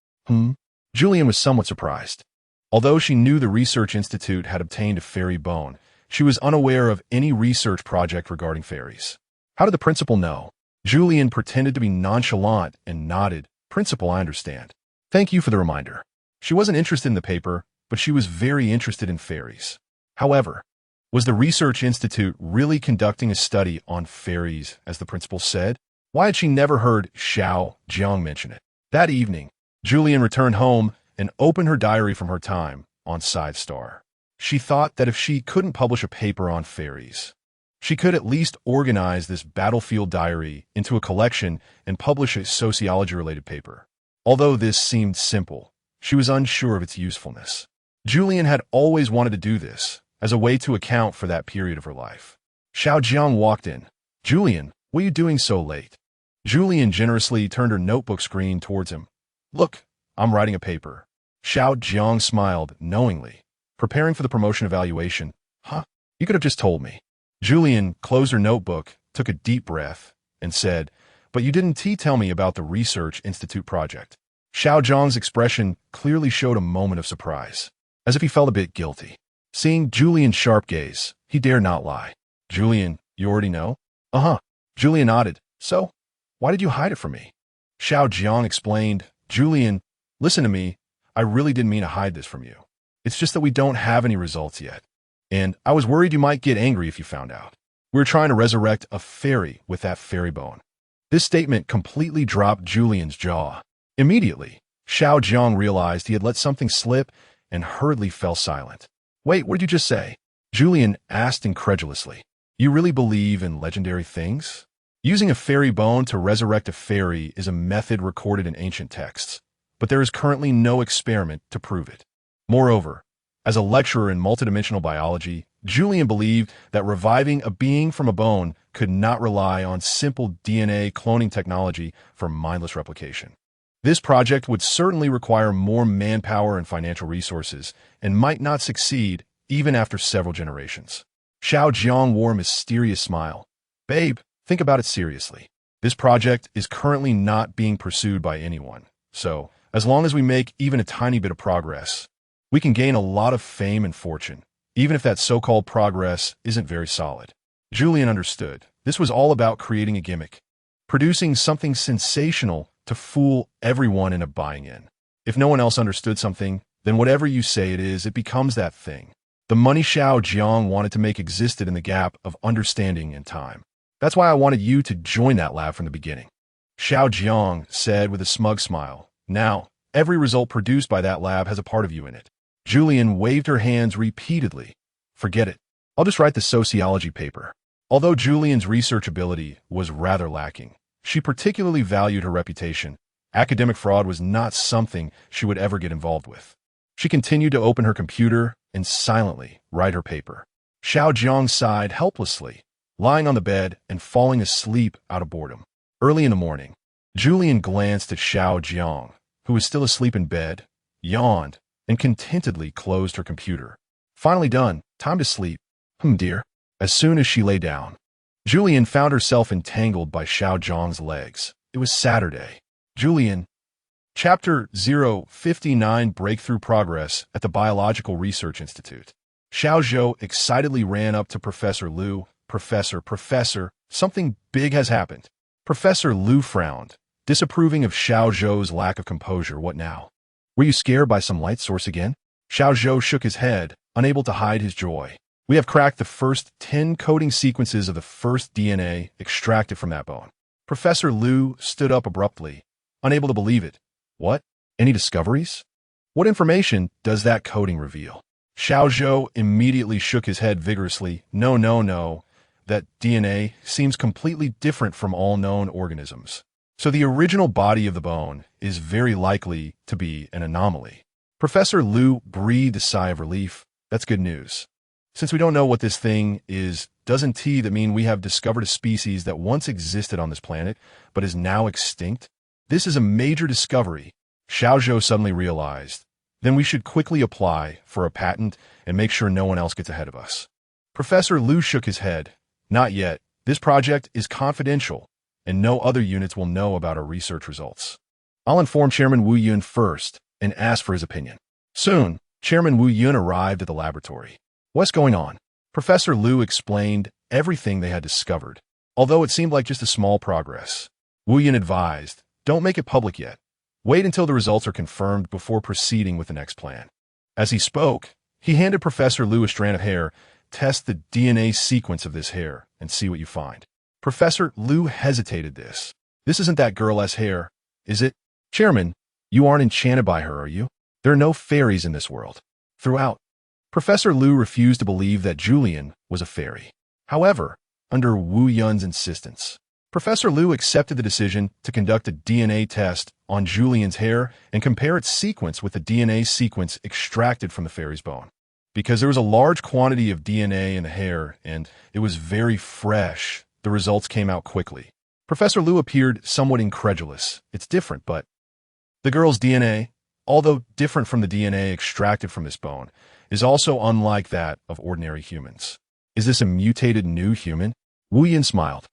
Speaker 1: Julian was somewhat surprised. Although she knew the Research Institute had obtained a fairy bone, she was unaware of any research project regarding fairies. How did the principal know? Julian pretended to be nonchalant and nodded. "Principal, I understand. Thank you for the reminder." She wasn't interested in the paper, but she was very interested in fairies. However, was the Research Institute really conducting a study on fairies, as the principal said? Why had she never heard Xiao Jiang mention it? That evening, Julian returned home and opened her diary from her time on Scythe Star. She thought that if she couldn't publish a paper on fairies, she could at least organize this battlefield diary into a collection and publish a sociology-related paper. Although this seemed simple, she was unsure of its usefulness. Julian had always wanted to do this as a way to account for that period of her life. Xiao Jiang walked in. "Julian, what are you doing so late?" Julian generously turned her notebook screen towards him. "Look, I'm writing a paper." Xiao Jiang smiled knowingly. "Preparing for the promotion evaluation? Huh? You could have just told me." Julian closed her notebook, took a deep breath, and said, "But you didn't tell me about the Research Institute project." Xiao Jiang's expression clearly showed a moment of surprise, as if he felt a bit guilty. Seeing Julian's sharp gaze, he dared not lie. "Julian, you already know?" "Uh-huh." Julian nodded. "So, why did you hide it from me?" Xiao Jiang explained, "Julian, listen to me. I really didn't mean to hide this from you. It's just that we don't have any results yet. And I was worried you might get angry if you found out. We're trying to resurrect a fairy with that fairy bone." This statement completely dropped Julian's jaw. Immediately, Xiao Jiang realized he had let something slip and hurriedly fell silent. "Wait, what did you just say?" Julian asked incredulously. "You really believe in legendary things?" Using a fairy bone to resurrect a fairy is a method recorded in ancient texts, but there is currently no experiment to prove it. Moreover, as a lecturer in multidimensional biology, Julian believed that reviving a being from a bone could not rely on simple DNA cloning technology for mindless replication. This project would certainly require more manpower and financial resources, and might not succeed even after several generations. Xiao Jiang wore a mysterious smile. "Babe, think about it seriously. This project is currently not being pursued by anyone, so as long as we make even a tiny bit of progress, we can gain a lot of fame and fortune, even if that so-called progress isn't very solid." Julian understood. This was all about creating a gimmick, producing something sensational to fool everyone into buying in. If no one else understood something, then whatever you say it becomes that thing. The money Xiao Jiang wanted to make existed in the gap of understanding and time. That's why I wanted you to join that lab from the beginning. Xiao Jiang said with a smug smile. Now, every result produced by that lab has a part of you in it. Julian waved her hands repeatedly. Forget it. I'll just write the sociology paper. Although Julian's research ability was rather lacking, she particularly valued her reputation. Academic fraud was not something she would ever get involved with. She continued to open her computer and silently write her paper. Xiao Jiang sighed helplessly, lying on the bed and falling asleep out of boredom. Early in the morning, Julian glanced at Xiao Jiang, who was still asleep in bed, yawned, and contentedly closed her computer. Finally done, time to sleep. Dear. As soon as she lay down, Julian found herself entangled by Xiao Jiang's legs. It was Saturday. Julian. Chapter 059 Breakthrough Progress at the Biological Research Institute. Xiao Zhou excitedly ran up to Professor Liu. Professor, something big has happened. Professor Liu frowned, disapproving of Xiao Zhou's lack of composure. What now? Were you scared by some light source again? Xiao Zhou shook his head, unable to hide his joy. We have cracked the first 10 coding sequences of the first DNA extracted from that bone. Professor Liu stood up abruptly, unable to believe it. What? Any discoveries? What information does that coding reveal? Xiao Zhou immediately shook his head vigorously. No. That DNA seems completely different from all known organisms. So the original body of the bone is very likely to be an anomaly. Professor Liu breathed a sigh of relief. That's good news. Since we don't know what this thing is, doesn't that mean we have discovered a species that once existed on this planet, but is now extinct? This is a major discovery, Xiao Zhou suddenly realized. Then we should quickly apply for a patent and make sure no one else gets ahead of us. Professor Liu shook his head. Not yet. This project is confidential, and no other units will know about our research results. I'll inform Chairman Wu Yun first and ask for his opinion. Soon, Chairman Wu Yun arrived at the laboratory. What's going on? Professor Liu explained everything they had discovered, although it seemed like just a small progress. Wu Yun advised, don't make it public yet. Wait until the results are confirmed before proceeding with the next plan. As he spoke, he handed Professor Liu a strand of hair. Test the DNA sequence of this hair and see what you find. Professor Liu hesitated. This isn't that girl's hair, is it? Chairman, you aren't enchanted by her, are you? There are no fairies in this world. Throughout, Professor Liu refused to believe that Julian was a fairy. However, under Wu Yun's insistence, Professor Liu accepted the decision to conduct a DNA test on Julian's hair and compare its sequence with the DNA sequence extracted from the fairy's bone. Because there was a large quantity of DNA in the hair and it was very fresh, the results came out quickly. Professor Liu appeared somewhat incredulous. It's different, but the girl's DNA, although different from the DNA extracted from this bone, is also unlike that of ordinary humans. Is this a mutated new human? Wu Yun smiled.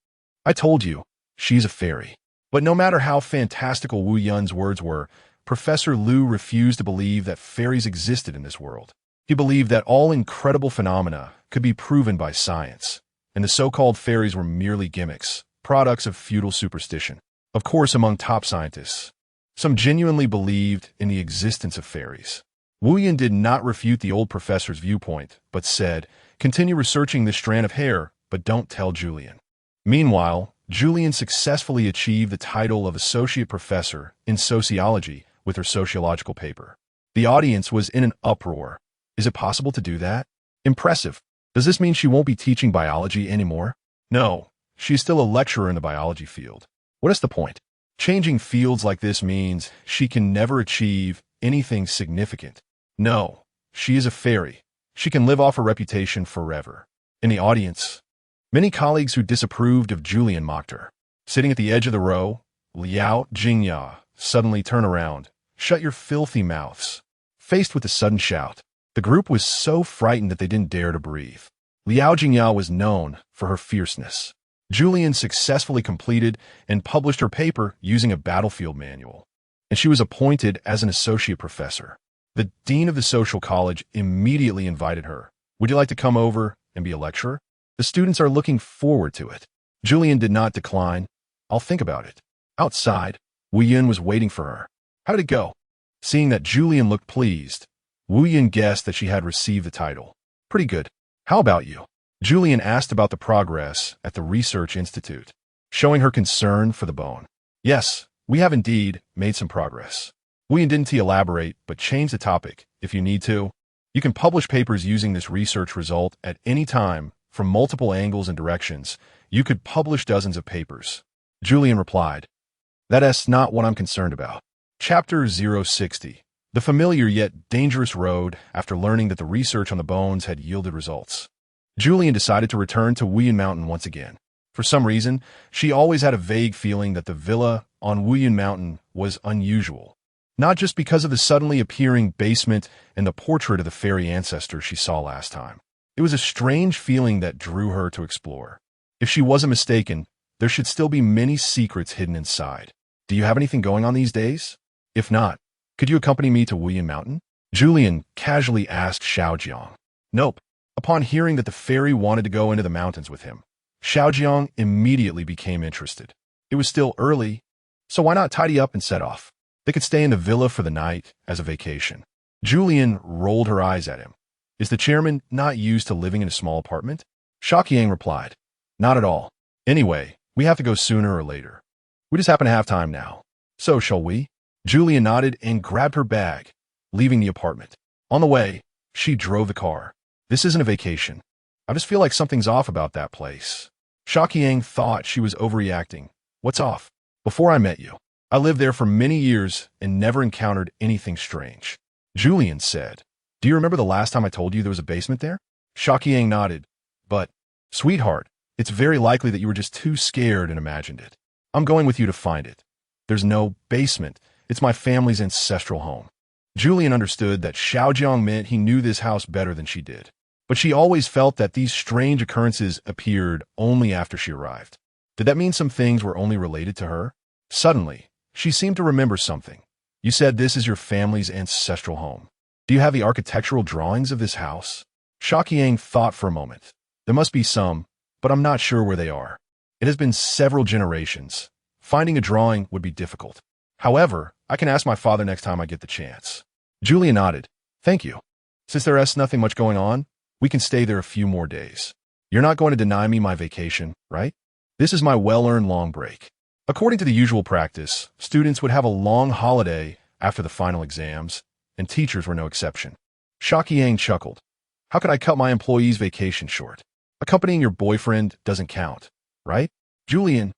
Speaker 1: I told you, she's a fairy. But no matter how fantastical Wu Yun's words were, Professor Liu refused to believe that fairies existed in this world. He believed that all incredible phenomena could be proven by science, and the so-called fairies were merely gimmicks, products of feudal superstition. Of course, among top scientists, some genuinely believed in the existence of fairies. Wu Yun did not refute the old professor's viewpoint, but said, continue researching this strand of hair, but don't tell Julian. Meanwhile, Julian successfully achieved the title of Associate Professor in Sociology with her sociological paper. The audience was in an uproar. Is it possible to do that? Impressive. Does this mean she won't be teaching biology anymore? No, she's still a lecturer in the biology field. What is the point? Changing fields like this means she can never achieve anything significant. No, she is a fairy. She can live off her reputation forever. In the audience, many colleagues who disapproved of Julian mocked her. Sitting at the edge of the row, Liao Jingya suddenly turned around. Shut your filthy mouths. Faced with a sudden shout, the group was so frightened that they didn't dare to breathe. Liao Jingya was known for her fierceness. Julian successfully completed and published her paper using a battlefield manual, and she was appointed as an associate professor. The dean of the social college immediately invited her. Would you like to come over and be a lecturer? The students are looking forward to it. Julian did not decline. I'll think about it. Outside, Wu Yun was waiting for her. How did it go? Seeing that Julian looked pleased, Wu Yin guessed that she had received the title. Pretty good. How about you? Julian asked about the progress at the Research Institute, showing her concern for the bone. Yes, we have indeed made some progress. Wu Yin didn't elaborate, but change the topic if you need to. You can publish papers using this research result at any time from multiple angles and directions. You could publish dozens of papers. Julian replied, That's not what I'm concerned about. Chapter 060. The familiar yet dangerous road after learning that the research on the bones had yielded results. Julian decided to return to Wuyin Mountain once again. For some reason, she always had a vague feeling that the villa on Wuyin Mountain was unusual. Not just because of the suddenly appearing basement and the portrait of the fairy ancestor she saw last time. It was a strange feeling that drew her to explore. If she wasn't mistaken, there should still be many secrets hidden inside. Do you have anything going on these days? If not, could you accompany me to Wuyin Mountain? Julian casually asked Xiaojiang. Nope. Upon hearing that the fairy wanted to go into the mountains with him, Xiaojiang immediately became interested. It was still early, so why not tidy up and set off? They could stay in the villa for the night as a vacation. Julian rolled her eyes at him. Is the chairman not used to living in a small apartment? Xiaoqiang replied, Not at all. Anyway, we have to go sooner or later. We just happen to have time now. So shall we? Julian nodded and grabbed her bag, leaving the apartment. On the way, she drove the car. This isn't a vacation. I just feel like something's off about that place. Xiaoqiang thought she was overreacting. What's off? Before I met you, I lived there for many years and never encountered anything strange. Julian said, Do you remember the last time I told you there was a basement there? Xiaoqiang nodded. But, sweetheart, it's very likely that you were just too scared and imagined it. I'm going with you to find it. There's no basement. It's my family's ancestral home. Julian understood that Xiaojiang meant he knew this house better than she did. But she always felt that these strange occurrences appeared only after she arrived. Did that mean some things were only related to her? Suddenly, she seemed to remember something. You said this is your family's ancestral home. Do you have the architectural drawings of this house? Xiaoqiang thought for a moment. There must be some, but I'm not sure where they are. It has been several generations. Finding a drawing would be difficult. However, I can ask my father next time I get the chance. Julia nodded. Thank you. Since there is nothing much going on, we can stay there a few more days. You're not going to deny me my vacation, right? This is my well-earned long break. According to the usual practice, students would have a long holiday after the final exams, and teachers were no exception. Xiaoqiang chuckled. How could I cut my employee's vacation short? Accompanying your boyfriend doesn't count, right? Julian,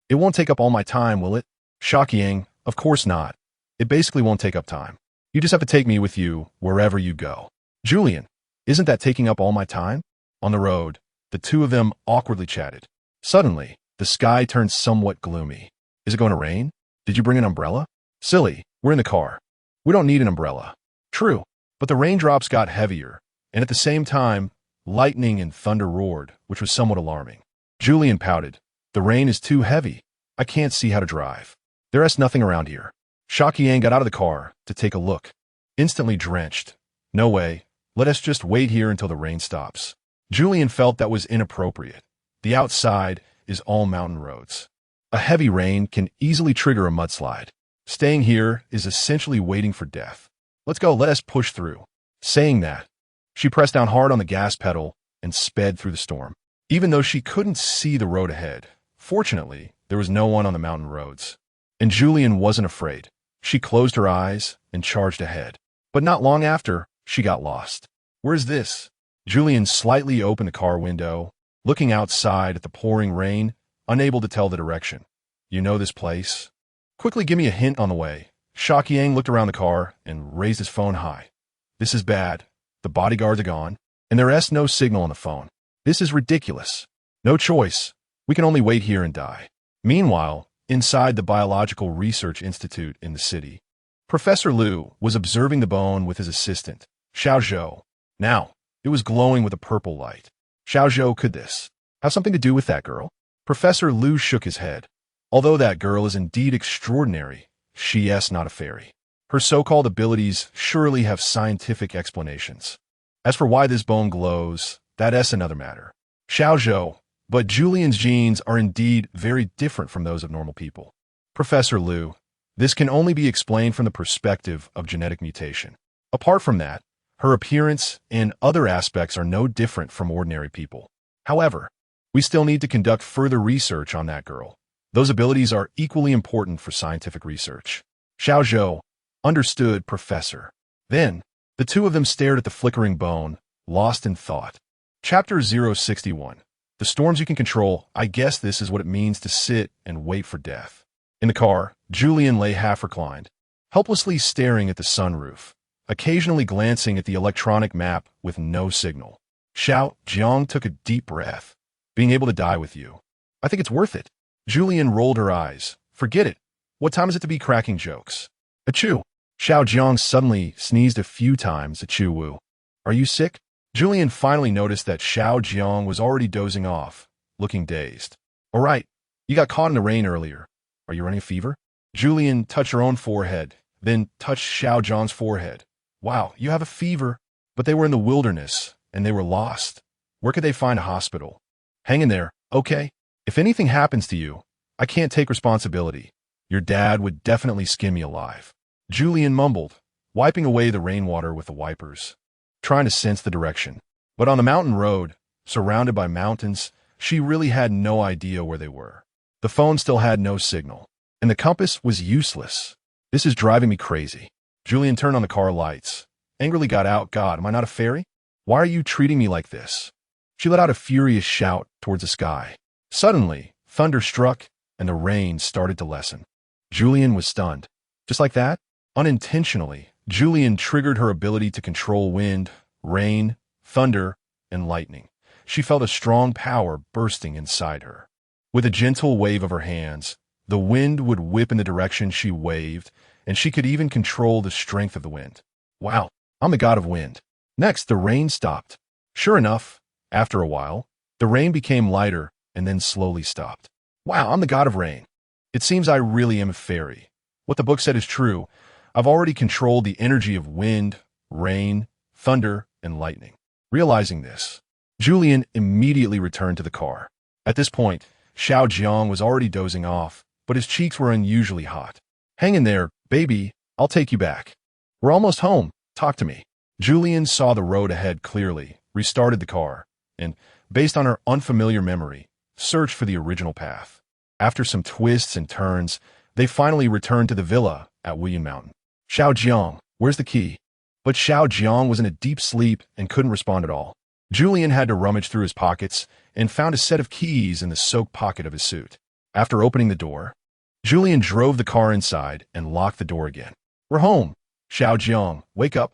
Speaker 1: it won't take up all my time, will it? Xiaoqiang, of course not. It basically won't take up time. You just have to take me with you wherever you go. Julian, isn't that taking up all my time? On the road, the two of them awkwardly chatted. Suddenly, the sky turned somewhat gloomy. Is it going to rain? Did you bring an umbrella? Silly, we're in the car. We don't need an umbrella. True, but the raindrops got heavier, and at the same time, lightning and thunder roared, which was somewhat alarming. Julian pouted. The rain is too heavy. I can't see how to drive. There is nothing around here. Xiaoqiang got out of the car to take a look. Instantly drenched. No way. Let us just wait here until the rain stops. Julian felt that was inappropriate. The outside is all mountain roads. A heavy rain can easily trigger a mudslide. Staying here is essentially waiting for death. Let's go, let us push through. Saying that, she pressed down hard on the gas pedal and sped through the storm. Even though she couldn't see the road ahead, fortunately, there was no one on the mountain roads. And Julian wasn't afraid. She closed her eyes and charged ahead. But not long after, she got lost. Where's this? Julian slightly opened the car window, looking outside at the pouring rain, unable to tell the direction. You know this place? Quickly give me a hint on the way. Xiaoqiang looked around the car and raised his phone high. This is bad. The bodyguards are gone, and there is no signal on the phone. This is ridiculous. No choice. We can only wait here and die. Meanwhile, inside the Biological Research Institute in the city, Professor Liu was observing the bone with his assistant, Xiao Zhou. Now, it was glowing with a purple light. Xiao Zhou, could this have something to do with that girl? Professor Liu shook his head. Although that girl is indeed extraordinary, she is not a fairy. Her so-called abilities surely have scientific explanations. As for why this bone glows, that is another matter. Xiao Zhou, but Julian's genes are indeed very different from those of normal people. Professor Liu, This can only be explained from the perspective of genetic mutation. Apart from that, her appearance and other aspects are no different from ordinary people. However, we still need to conduct further research on that girl. Those abilities are equally important for scientific research. Xiao Zhou, understood, Professor. Then, the two of them stared at the flickering bone, lost in thought. Chapter 061. The storms you can control. I guess this is what it means to sit and wait for death. In the car, Julian lay half reclined, helplessly staring at the sunroof, occasionally glancing at the electronic map with no signal. Xiao Jiang took a deep breath. Being able to die with you. I think it's worth it. Julian rolled her eyes. Forget it. What time is it to be cracking jokes? Achoo. Xiao Jiang suddenly sneezed a few times. Achoo woo. Are you sick? Julian finally noticed that Xiao Jiang was already dozing off, looking dazed. All right. You got caught in the rain earlier. Are you running a fever? Julian touched her own forehead, then touched Xiao Jiang's forehead. Wow, you have a fever. But they were in the wilderness, and they were lost. Where could they find a hospital? Hang in there, okay? If anything happens to you, I can't take responsibility. Your dad would definitely skin me alive. Julian mumbled, wiping away the rainwater with the wipers, trying to sense the direction. But on a mountain road, surrounded by mountains, she really had no idea where they were. The phone still had no signal, and the compass was useless. This is driving me crazy. Julian turned on the car lights, angrily got out. God, am I not a fairy? Why are you treating me like this? She let out a furious shout towards the sky. Suddenly, thunder struck, and the rain started to lessen. Julian was stunned. Just like that, unintentionally, Julian triggered her ability to control wind, rain, thunder, and lightning. She felt a strong power bursting inside her. With a gentle wave of her hands, the wind would whip in the direction she waved, and she could even control the strength of the wind. Wow, I'm the god of wind. Next, the rain stopped. Sure enough, after a while, the rain became lighter and then slowly stopped. Wow, I'm the god of rain. It seems I really am a fairy. What the book said is true. I've already controlled the energy of wind, rain, thunder, and lightning. Realizing this, Julian immediately returned to the car. At this point, Xiao Jiang was already dozing off, but his cheeks were unusually hot. Hang in there, baby. I'll take you back. We're almost home. Talk to me. Julian saw the road ahead clearly, restarted the car, and, based on her unfamiliar memory, searched for the original path. After some twists and turns, they finally returned to the villa at William Mountain. Xiao Jiang, where's the key? But Xiao Jiang was in a deep sleep and couldn't respond at all. Julian had to rummage through his pockets and found a set of keys in the soaked pocket of his suit. After opening the door, Julian drove the car inside and locked the door again. We're home. Xiao Jiang, wake up.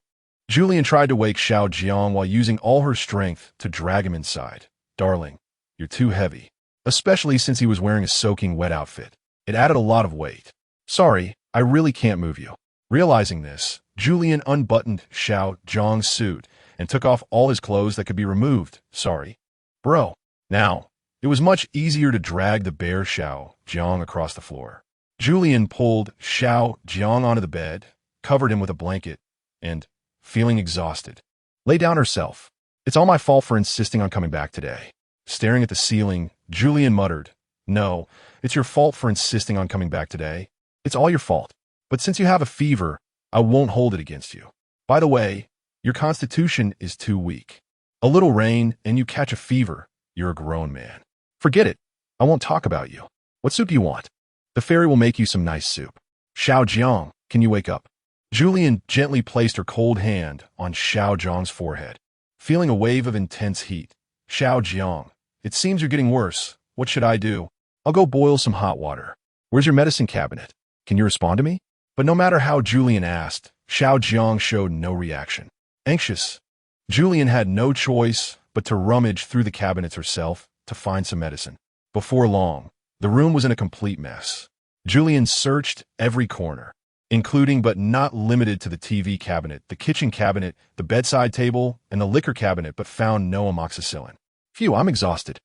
Speaker 1: Julian tried to wake Xiao Jiang while using all her strength to drag him inside. Darling, you're too heavy, especially since he was wearing a soaking wet outfit. It added a lot of weight. Sorry, I really can't move you. Realizing this, Julian unbuttoned Xiao Jiang's suit and took off all his clothes that could be removed. Sorry. Bro. Now, it was much easier to drag the bare Xiao Jiang across the floor. Julian pulled Xiao Jiang onto the bed, covered him with a blanket, and, feeling exhausted, lay down herself. It's all my fault for insisting on coming back today. Staring at the ceiling, Julian muttered, No, it's your fault for insisting on coming back today. It's all your fault. But since you have a fever, I won't hold it against you. By the way, your constitution is too weak. A little rain and you catch a fever. You're a grown man. Forget it. I won't talk about you. What soup do you want? The fairy will make you some nice soup. Xiao Jiang, can you wake up? Julian gently placed her cold hand on Xiao Jiang's forehead. Feeling a wave of intense heat. Xiao Jiang, it seems you're getting worse. What should I do? I'll go boil some hot water. Where's your medicine cabinet? Can you respond to me? But no matter how Julian asked, Xiao Jiang showed no reaction. Anxious, Julian had no choice but to rummage through the cabinets herself to find some medicine. Before long, the room was in a complete mess. Julian searched every corner, including but not limited to the TV cabinet, the kitchen cabinet, the bedside table, and the liquor cabinet, but found no amoxicillin. Phew, I'm exhausted.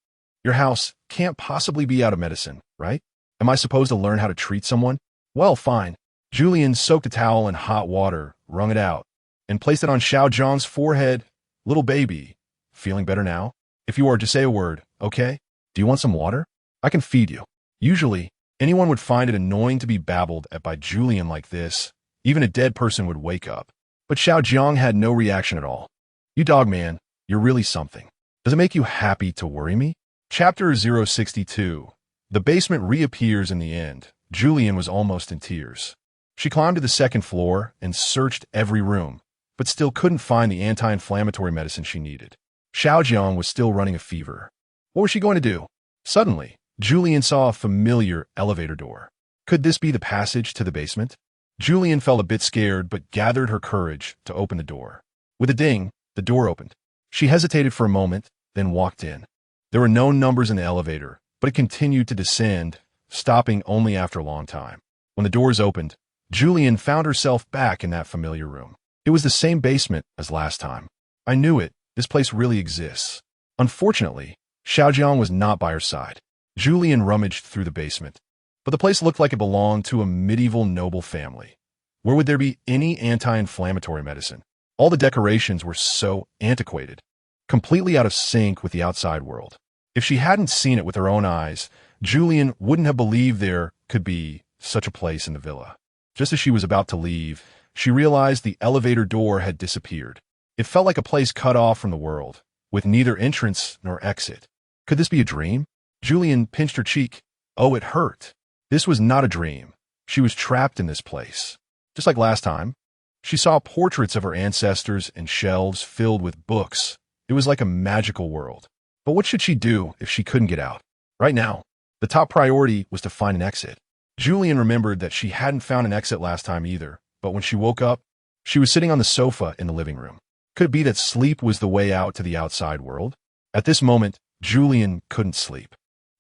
Speaker 1: Your house can't possibly be out of medicine, right? Am I supposed to learn how to treat someone? Well, fine. Julian soaked a towel in hot water, wrung it out, and placed it on Xiao Jiang's forehead. Little baby, feeling better now? If you are, just say a word, okay? Do you want some water? I can feed you. Usually, Anyone would find it annoying to be babbled at by Julian like this. Even a dead person would wake up. But Xiao Jiang had no reaction at all. You dog man, you're really something. Does it make you happy to worry me? Chapter 062. The basement reappears in the end. Julian was almost in tears. She climbed to the second floor and searched every room, but still couldn't find the anti-inflammatory medicine she needed. Xiao Jiang was still running a fever. What was she going to do? Suddenly, Julian saw a familiar elevator door. Could this be the passage to the basement? Julian felt a bit scared but gathered her courage to open the door. With a ding, the door opened. She hesitated for a moment, then walked in. There were no numbers in the elevator, but it continued to descend, stopping only after a long time. When the doors opened, Julian found herself back in that familiar room. It was the same basement as last time. I knew it. This place really exists. Unfortunately, Xiao Jiang was not by her side. Julian rummaged through the basement, but the place looked like it belonged to a medieval noble family. Where would there be any anti-inflammatory medicine? All the decorations were so antiquated, completely out of sync with the outside world. If she hadn't seen it with her own eyes, Julian wouldn't have believed there could be such a place in the villa. Just as she was about to leave, she realized the elevator door had disappeared. It felt like a place cut off from the world, with neither entrance nor exit. Could this be a dream? Julian pinched her cheek. Oh, it hurt. This was not a dream. She was trapped in this place. Just like last time, she saw portraits of her ancestors and shelves filled with books. It was like a magical world. But what should she do if she couldn't get out? Right now, the top priority was to find an exit. Julian remembered that she hadn't found an exit last time either, but when she woke up, she was sitting on the sofa in the living room. Could it be that sleep was the way out to the outside world? At this moment, Julian couldn't sleep.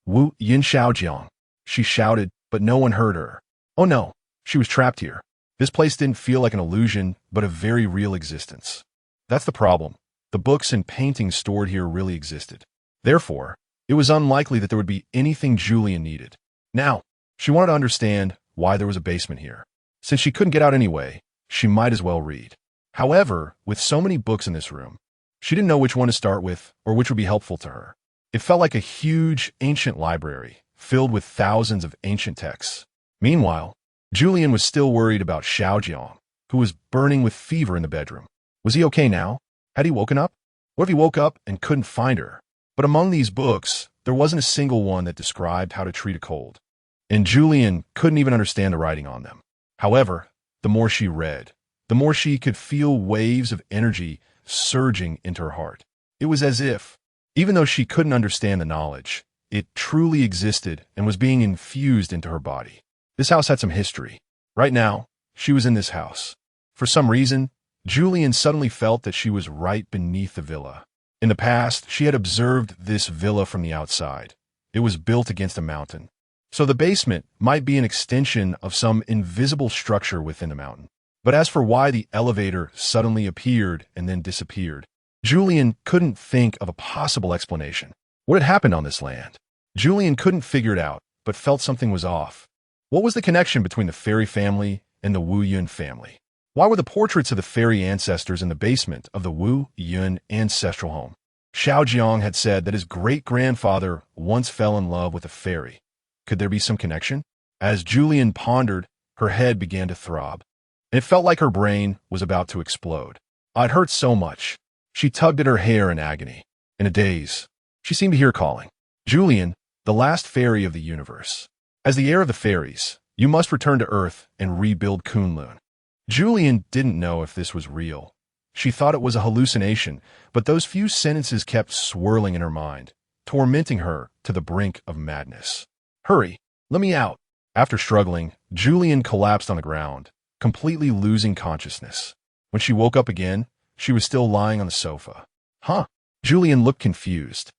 Speaker 1: Wu Yin Xiao Jiang, she shouted, but no one heard her. Oh no, she was trapped here. This place didn't feel like an illusion, but a very real existence. That's the problem. The books and paintings stored here really existed. Therefore, it was unlikely that there would be anything Julian needed. Now, she wanted to understand why there was a basement here. Since she couldn't get out anyway, she might as well read. However, with so many books in this room, she didn't know which one to start with or which would be helpful to her. It felt like a huge, ancient library, filled with thousands of ancient texts. Meanwhile, Julian was still worried about Xiao Jiang, who was burning with fever in the bedroom. Was he okay now? Had he woken up? What if he woke up and couldn't find her? But among these books, there wasn't a single one that described how to treat a cold. And Julian couldn't even understand the writing on them. However, the more she read, the more she could feel waves of energy surging into her heart. It was as if, even though she couldn't understand the knowledge, it truly existed and was being infused into her body. This house had some history. Right now, she was in this house. For some reason, Julian suddenly felt that she was right beneath the villa. In the past, she had observed this villa from the outside. It was built against a mountain. So the basement might be an extension of some invisible structure within the mountain. But as for why the elevator suddenly appeared and then disappeared, Julian couldn't think of a possible explanation. What had happened on this land? Julian couldn't figure it out, but felt something was off. What was the connection between the fairy family and the Wu Yun family? Why were the portraits of the fairy ancestors in the basement of the Wu Yun ancestral home? Xiao Jiang had said that his great-grandfather once fell in love with a fairy. Could there be some connection? As Julian pondered, her head began to throb. It felt like her brain was about to explode. It hurt so much. She tugged at her hair in agony. In a daze, she seemed to hear calling. Julian, the last fairy of the universe. As the heir of the fairies, you must return to Earth and rebuild Kunlun. Julian didn't know if this was real. She thought it was a hallucination, but those few sentences kept swirling in her mind, tormenting her to the brink of madness. Hurry, let me out. After struggling, Julian collapsed on the ground, completely losing consciousness. When she woke up again, she was still lying on the sofa. Huh? Julian looked confused.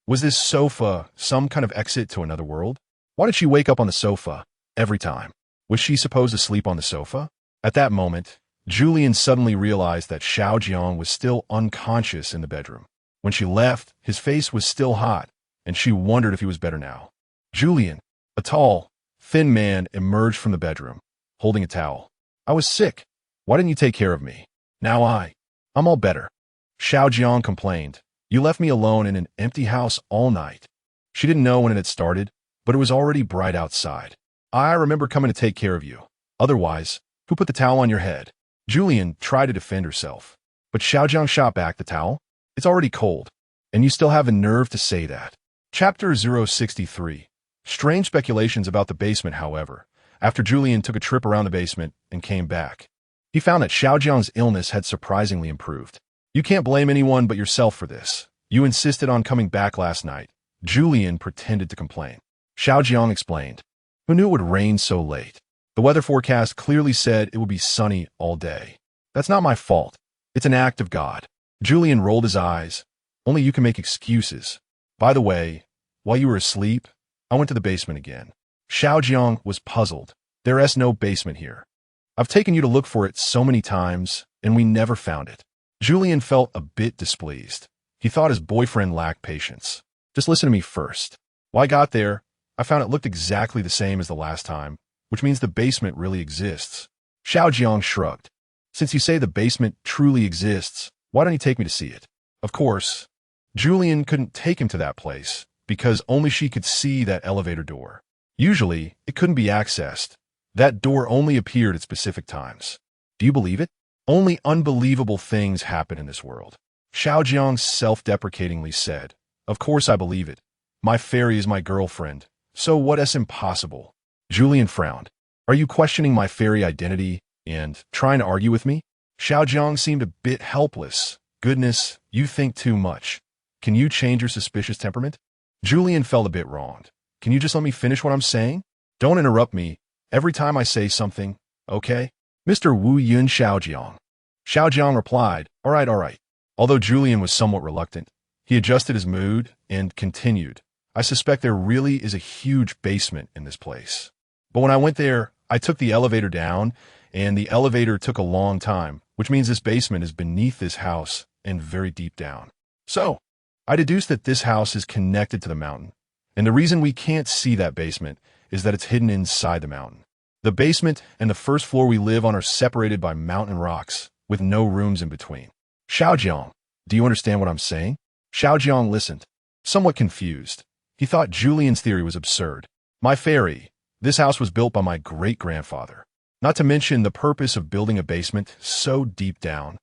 Speaker 1: Was this sofa some kind of exit to another world? Why did she wake up on the sofa every time? Was she supposed to sleep on the sofa? At that moment, Julian suddenly realized that Xiao Jiang was still unconscious in the bedroom. When she left, his face was still hot, and she wondered if he was better now. Julian, a tall, thin man, emerged from the bedroom, holding a towel. I was sick. Why didn't you take care of me? Now I'm all better. Xiao Jiang complained. You left me alone in an empty house all night. She didn't know when it had started, but it was already bright outside. I remember coming to take care of you. Otherwise, who put the towel on your head? Julian tried to defend herself, but Xiaojiang shot back the towel. It's already cold, and you still have the nerve to say that. Chapter 063. Strange speculations about the basement, however, after Julian took a trip around the basement and came back. He found that Xiaojiang's illness had surprisingly improved. You can't blame anyone but yourself for this. You insisted on coming back last night. Julian pretended to complain. Xiaojiang explained. Who knew it would rain so late? The weather forecast clearly said it would be sunny all day. That's not my fault. It's an act of God. Julian rolled his eyes. Only you can make excuses. By the way, while you were asleep, I went to the basement again. Xiaojiang was puzzled. There is no basement here. I've taken you to look for it so many times, and we never found it. Julian felt a bit displeased. He thought his boyfriend lacked patience. Just listen to me first. When I got there, I found it looked exactly the same as the last time, which means the basement really exists. Xiaojiang shrugged. Since you say the basement truly exists, why don't you take me to see it? Of course, Julian couldn't take him to that place because only she could see that elevator door. Usually, it couldn't be accessed. That door only appeared at specific times. Do you believe it? Only unbelievable things happen in this world. Xiaojiang self-deprecatingly said, Of course I believe it. My fairy is my girlfriend. So what is impossible? Julian frowned. Are you questioning my fairy identity and trying to argue with me? Xiaojiang seemed a bit helpless. Goodness, you think too much. Can you change your suspicious temperament? Julian felt a bit wronged. Can you just let me finish what I'm saying? Don't interrupt me every time I say something, okay? Mr. Wu Yun Xiaojiang. Xiaojiang replied, all right. Although Julian was somewhat reluctant, he adjusted his mood and continued. I suspect there really is a huge basement in this place. But when I went there, I took the elevator down, and the elevator took a long time, which means this basement is beneath this house and very deep down. So, I deduced that this house is connected to the mountain, and the reason we can't see that basement is that it's hidden inside the mountain. The basement and the first floor we live on are separated by mountain rocks, with no rooms in between. Xiaojiang, do you understand what I'm saying? Xiaojiang listened, somewhat confused. He thought Julian's theory was absurd. My fairy, this house was built by my great-grandfather. Not to mention the purpose of building a basement so deep down.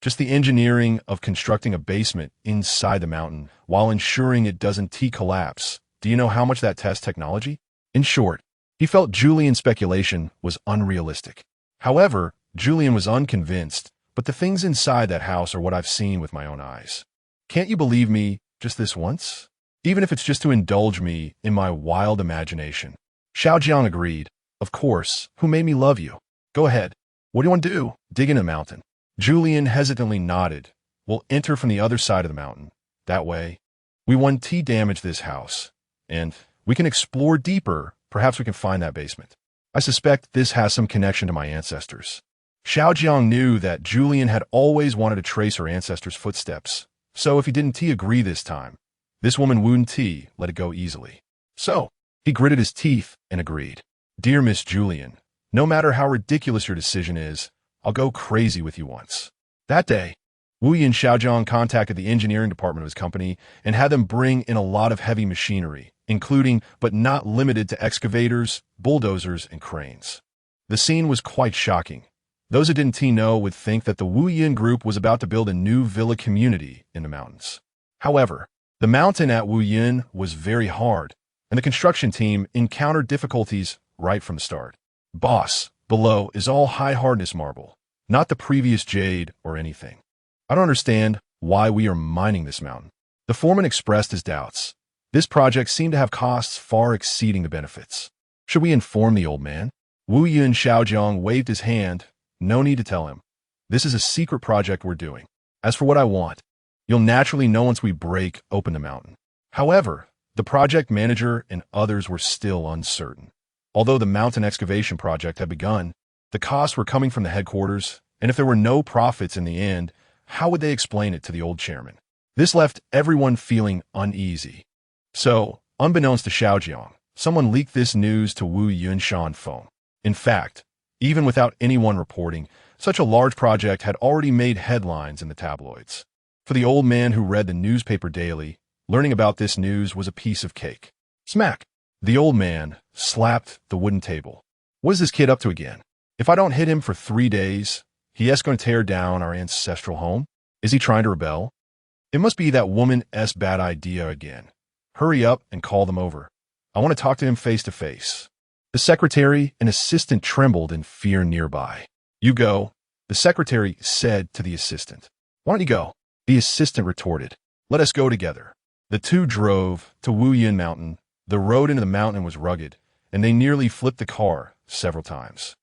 Speaker 1: Just the engineering of constructing a basement inside the mountain while ensuring it doesn't collapse. Do you know how much that tests technology? In short, he felt Julian's speculation was unrealistic. However, Julian was unconvinced, but the things inside that house are what I've seen with my own eyes. Can't you believe me just this once? Even if it's just to indulge me in my wild imagination. Xiaojiang agreed. Of course, who made me love you? Go ahead. What do you want to do? Dig in a mountain. Julian hesitantly nodded. We'll enter from the other side of the mountain. That way, we won't damage this house. And we can explore deeper. Perhaps we can find that basement. I suspect this has some connection to my ancestors. Xiaojiang knew that Julian had always wanted to trace her ancestors' footsteps. So if he didn't agree this time, this woman wouldn't let it go easily. So, he gritted his teeth and agreed. Dear Miss Julian, no matter how ridiculous your decision is, I'll go crazy with you once. That day, Wu Yin Xiaojiang contacted the engineering department of his company and had them bring in a lot of heavy machinery, including but not limited to excavators, bulldozers, and cranes. The scene was quite shocking. Those who didn't know would think that the Wu Yin group was about to build a new villa community in the mountains. However, the mountain at Wu Yin was very hard, and the construction team encountered difficulties right from the start. Boss, below is all high-hardness marble, not the previous jade or anything. I don't understand why we are mining this mountain. The foreman expressed his doubts. This project seemed to have costs far exceeding the benefits. Should we inform the old man? Wu Yun Xiaojiang waved his hand. No need to tell him. This is a secret project we're doing. As for what I want, you'll naturally know once we break open the mountain. However, the project manager and others were still uncertain. Although the mountain excavation project had begun, the costs were coming from the headquarters, and if there were no profits in the end, how would they explain it to the old chairman? This left everyone feeling uneasy. So, unbeknownst to Xiaojiang, someone leaked this news to Wu Yunshan phone. In fact, even without anyone reporting, such a large project had already made headlines in the tabloids. For the old man who read the newspaper daily, learning about this news was a piece of cake. Smack! The old man slapped the wooden table. What is this kid up to again? If I don't hit him for 3 days, he is going to tear down our ancestral home? Is he trying to rebel? It must be that woman's bad idea again. Hurry up and call them over. I want to talk to him face to face. The secretary and assistant trembled in fear nearby. You go, the secretary said to the assistant. Why don't you go? The assistant retorted. Let us go together. The two drove to Wuyun Mountain. The road into the mountain was rugged, and they nearly flipped the car several times.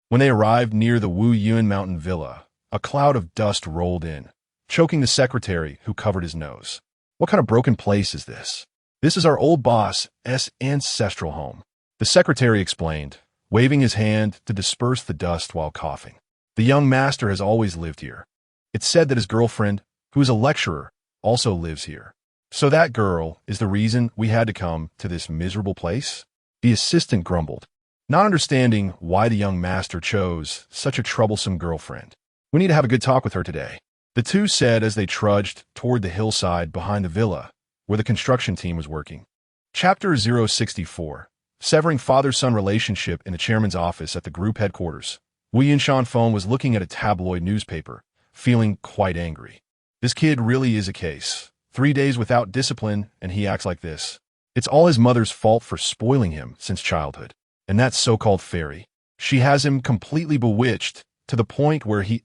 Speaker 1: When they arrived near the Wuyun Mountain villa, a cloud of dust rolled in, choking the secretary, who covered his nose. What kind of broken place is this? This is our old boss's ancestral home, the secretary explained, waving his hand to disperse the dust while coughing. The young master has always lived here. It's said that his girlfriend, who is a lecturer, also lives here. So that girl is the reason we had to come to this miserable place? The assistant grumbled, not understanding why the young master chose such a troublesome girlfriend. We need to have a good talk with her today, the two said as they trudged toward the hillside behind the villa, where the construction team was working. Chapter 064. Severing father-son relationship in the chairman's office at the group headquarters. Wuyun Shanfeng was looking at a tabloid newspaper, feeling quite angry. This kid really is a case. 3 days without discipline, and he acts like this. It's all his mother's fault for spoiling him since childhood. And that so-called fairy. She has him completely bewitched, to the point where he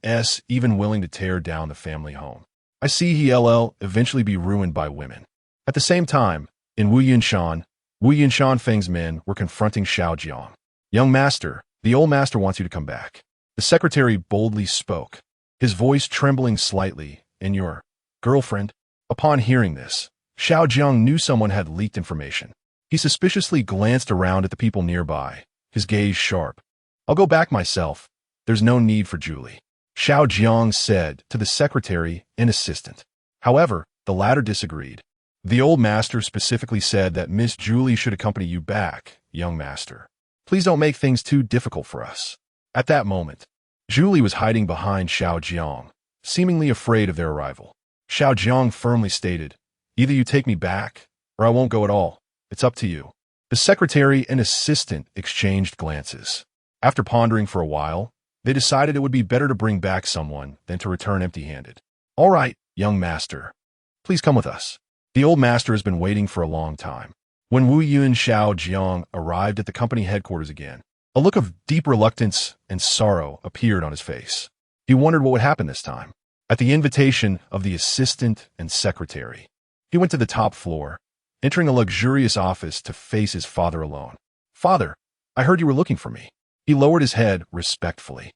Speaker 1: even willing to tear down the family home. I see he'll eventually be ruined by women. At the same time, in Wuyun Shanfeng's men were confronting Xiao Jiang. Young master, the old master wants you to come back. The secretary boldly spoke, his voice trembling slightly. And your girlfriend? Upon hearing this, Xiao Jiang knew someone had leaked information. He suspiciously glanced around at the people nearby, his gaze sharp. I'll go back myself. There's no need for Julie, Xiao Jiang said to the secretary and assistant. However, the latter disagreed. The old master specifically said that Miss Julie should accompany you back, young master. Please don't make things too difficult for us. At that moment, Julie was hiding behind Xiao Jiang, seemingly afraid of their arrival. Xiao Jiang firmly stated, either you take me back, or I won't go at all. It's up to you. The secretary and assistant exchanged glances. After pondering for a while, they decided it would be better to bring back someone than to return empty-handed. All right, young master. Please come with us. The old master has been waiting for a long time. When Wuyun Xiao Jiang arrived at the company headquarters again, a look of deep reluctance and sorrow appeared on his face. He wondered what would happen this time. At the invitation of the assistant and secretary, he went to the top floor, entering a luxurious office to face his father alone. Father, I heard you were looking for me. He lowered his head respectfully.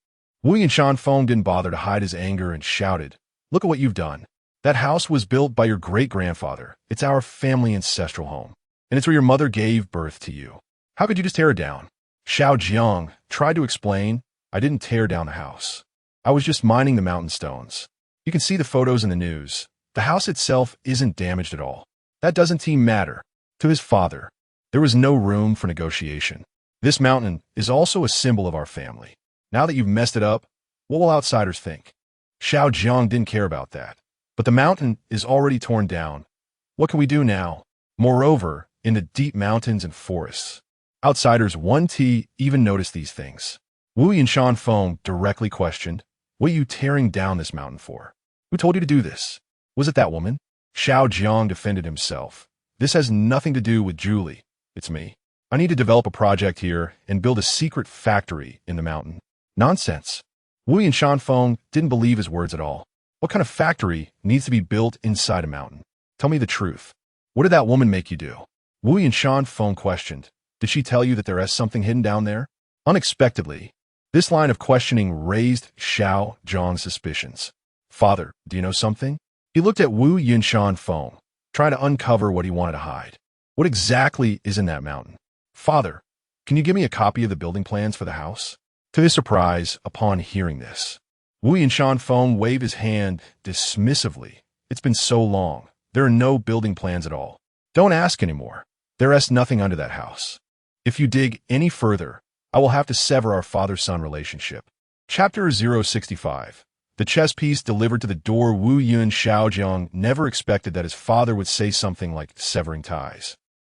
Speaker 1: Wuyun Shanfeng didn't bother to hide his anger and shouted, look at what you've done. That house was built by your great-grandfather. It's our family ancestral home, and it's where your mother gave birth to you. How could you just tear it down? Xiao Jiang tried to explain, I didn't tear down the house. I was just mining the mountain stones. You can see the photos in the news. The house itself isn't damaged at all. That doesn't matter. To his father, there was no room for negotiation. This mountain is also a symbol of our family. Now that you've messed it up, what will outsiders think? Xiao Jiang didn't care about that. But the mountain is already torn down. What can we do now? Moreover, in the deep mountains and forests, outsiders even notice these things. Wuyun Shanfeng directly questioned, what are you tearing down this mountain for? Who told you to do this? Was it that woman? Xiao Jiang defended himself. This has nothing to do with Julie. It's me. I need to develop a project here and build a secret factory in the mountain. Nonsense. Wuyun Shanfeng didn't believe his words at all. What kind of factory needs to be built inside a mountain? Tell me the truth. What did that woman make you do? Wuyun Shanfeng questioned. Did she tell you that there is something hidden down there? Unexpectedly, this line of questioning raised Xiao Jiang's suspicions. Father, do you know something? He looked at Wuyun Shanfeng, trying to uncover what he wanted to hide. What exactly is in that mountain? Father, can you give me a copy of the building plans for the house? To his surprise, upon hearing this, Wuyun Shanfeng waved his hand dismissively. It's been so long. There are no building plans at all. Don't ask anymore. There is nothing under that house. If you dig any further, I will have to sever our father-son relationship. Chapter 065. The chess piece delivered to the door. Wuyun Xiaojiang never expected that his father would say something like severing ties.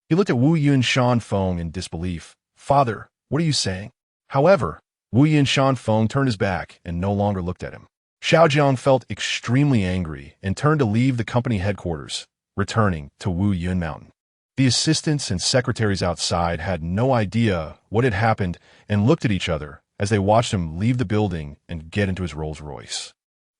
Speaker 1: He looked at Wu Yun Shanfeng in disbelief. Father, what are you saying? However, Wu Yun Shanfeng turned his back and no longer looked at him. Xiaojiang felt extremely angry and turned to leave the company headquarters, returning to Wu Yun Mountain. The assistants and secretaries outside had no idea what had happened and looked at each other as they watched him leave the building and get into his Rolls-Royce.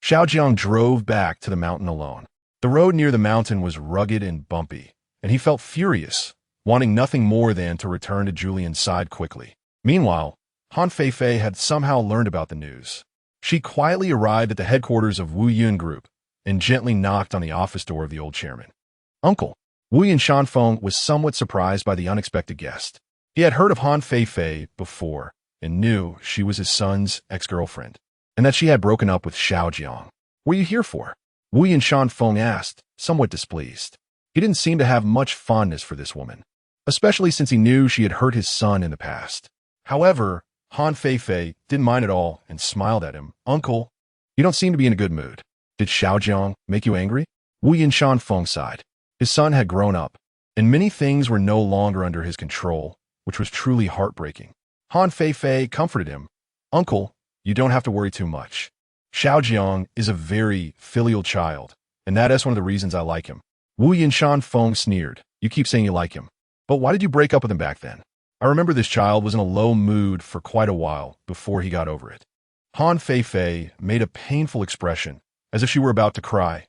Speaker 1: Xiaojiang drove back to the mountain alone. The road near the mountain was rugged and bumpy, and he felt furious, wanting nothing more than to return to Julian's side quickly. Meanwhile, Han Feifei had somehow learned about the news. She quietly arrived at the headquarters of Wu Yun Group and gently knocked on the office door of the old chairman. Uncle. Wu Yun Shanfeng was somewhat surprised by the unexpected guest. He had heard of Han Feifei before and knew she was his son's ex-girlfriend, and that she had broken up with Xiaojiang. What are you here for? Wu Yun Shanfeng asked, somewhat displeased. He didn't seem to have much fondness for this woman, especially since he knew she had hurt his son in the past. However, Han Feifei didn't mind at all and smiled at him. Uncle, you don't seem to be in a good mood. Did Xiaojiang make you angry? Wu Yun Shanfeng sighed. His son had grown up, and many things were no longer under his control, which was truly heartbreaking. Han Feifei comforted him. Uncle, you don't have to worry too much. Xiaojiang is a very filial child, and that is one of the reasons I like him. Wu Yun Shanfeng sneered. You keep saying you like him. But why did you break up with him back then? I remember this child was in a low mood for quite a while before he got over it. Han Feifei made a painful expression, as if she were about to cry.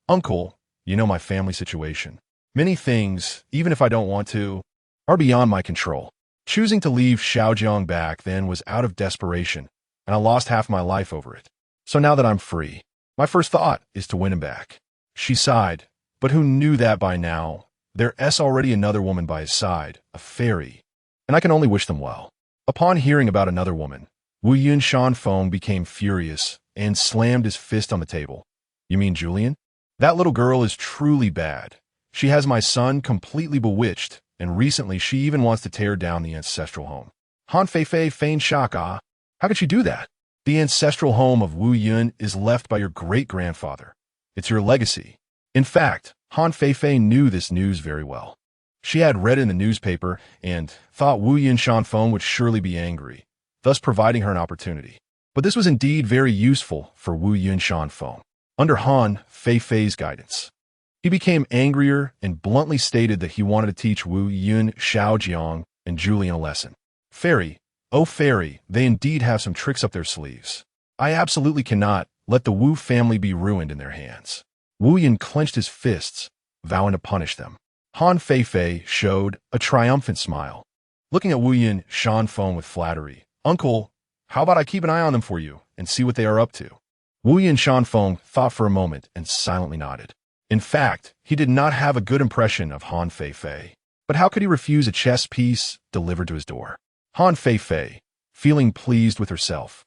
Speaker 1: Uncle, you know my family situation. Many things, even if I don't want to, are beyond my control. Choosing to leave Xiaojiang back then was out of desperation, and I lost half my life over it. So now that I'm free, my first thought is to win him back. She sighed, but who knew that by now? There's already another woman by his side, a fairy, and I can only wish them well. Upon hearing about another woman, Wu Yun Shanfeng became furious and slammed his fist on the table. You mean Julian? That little girl is truly bad. She has my son completely bewitched, and recently she even wants to tear down the ancestral home. Han Feifei feigned shock. How could she do that? The ancestral home of Wu Yun is left by your great-grandfather. It's your legacy. In fact, Han Feifei knew this news very well. She had read it in the newspaper and thought Wu Yun Shanfeng would surely be angry, thus providing her an opportunity. But this was indeed very useful for Wu Yun Shanfeng. Under Han Feifei's guidance, he became angrier and bluntly stated that he wanted to teach Wu Yun, Xiaojiang, and Julian a lesson. Fairy, oh fairy, they indeed have some tricks up their sleeves. I absolutely cannot let the Wu family be ruined in their hands. Wu Yun clenched his fists, vowing to punish them. Han Feifei showed a triumphant smile, looking at Wu Yun Shanfeng with flattery. Uncle, how about I keep an eye on them for you and see what they are up to? Wu Yun Shanfeng thought for a moment and silently nodded. In fact, he did not have a good impression of Han Feifei. But how could he refuse a chess piece delivered to his door? Han Feifei, feeling pleased with herself,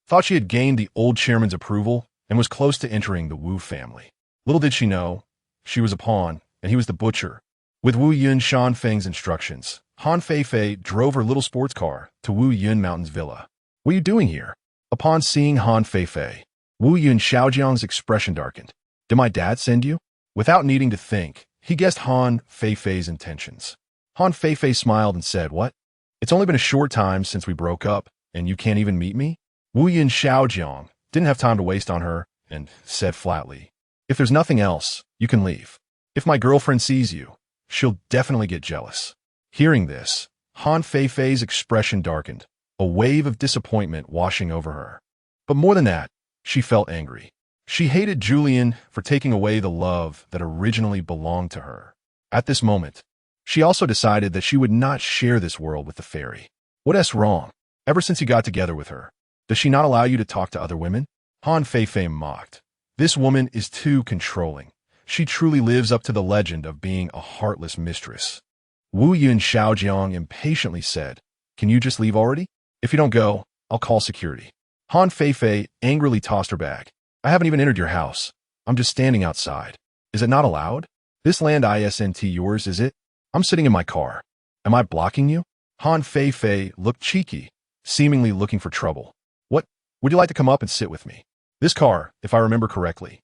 Speaker 1: thought she had gained the old chairman's approval and was close to entering the Wu family. Little did she know, she was a pawn and he was the butcher. With Wu Yun Shanfeng's instructions, Han Feifei drove her little sports car to Wu Yun Mountain's villa. What are you doing here? Upon seeing Han Feifei, Wu Yun Xiaojiang's expression darkened. Did my dad send you? Without needing to think, he guessed Han Feifei's intentions. Han Feifei smiled and said, What? It's only been a short time since we broke up, and you can't even meet me? Wu Yun Xiaojiang didn't have time to waste on her and said flatly, If there's nothing else, you can leave. If my girlfriend sees you, she'll definitely get jealous. Hearing this, Han Feifei's expression darkened, a wave of disappointment washing over her. But more than that, she felt angry. She hated Julian for taking away the love that originally belonged to her. At this moment, she also decided that she would not share this world with the fairy. What's wrong? Ever since you got together with her, does she not allow you to talk to other women? Han Feifei mocked. This woman is too controlling. She truly lives up to the legend of being a heartless mistress. Wu Yun Xiaojiang impatiently said, Can you just leave already? If you don't go, I'll call security. Han Feifei angrily tossed her back. I haven't even entered your house. I'm just standing outside. Is it not allowed? This land isn't yours, is it? I'm sitting in my car. Am I blocking you? Han Feifei looked cheeky, seemingly looking for trouble. What? Would you like to come up and sit with me? This car, if I remember correctly,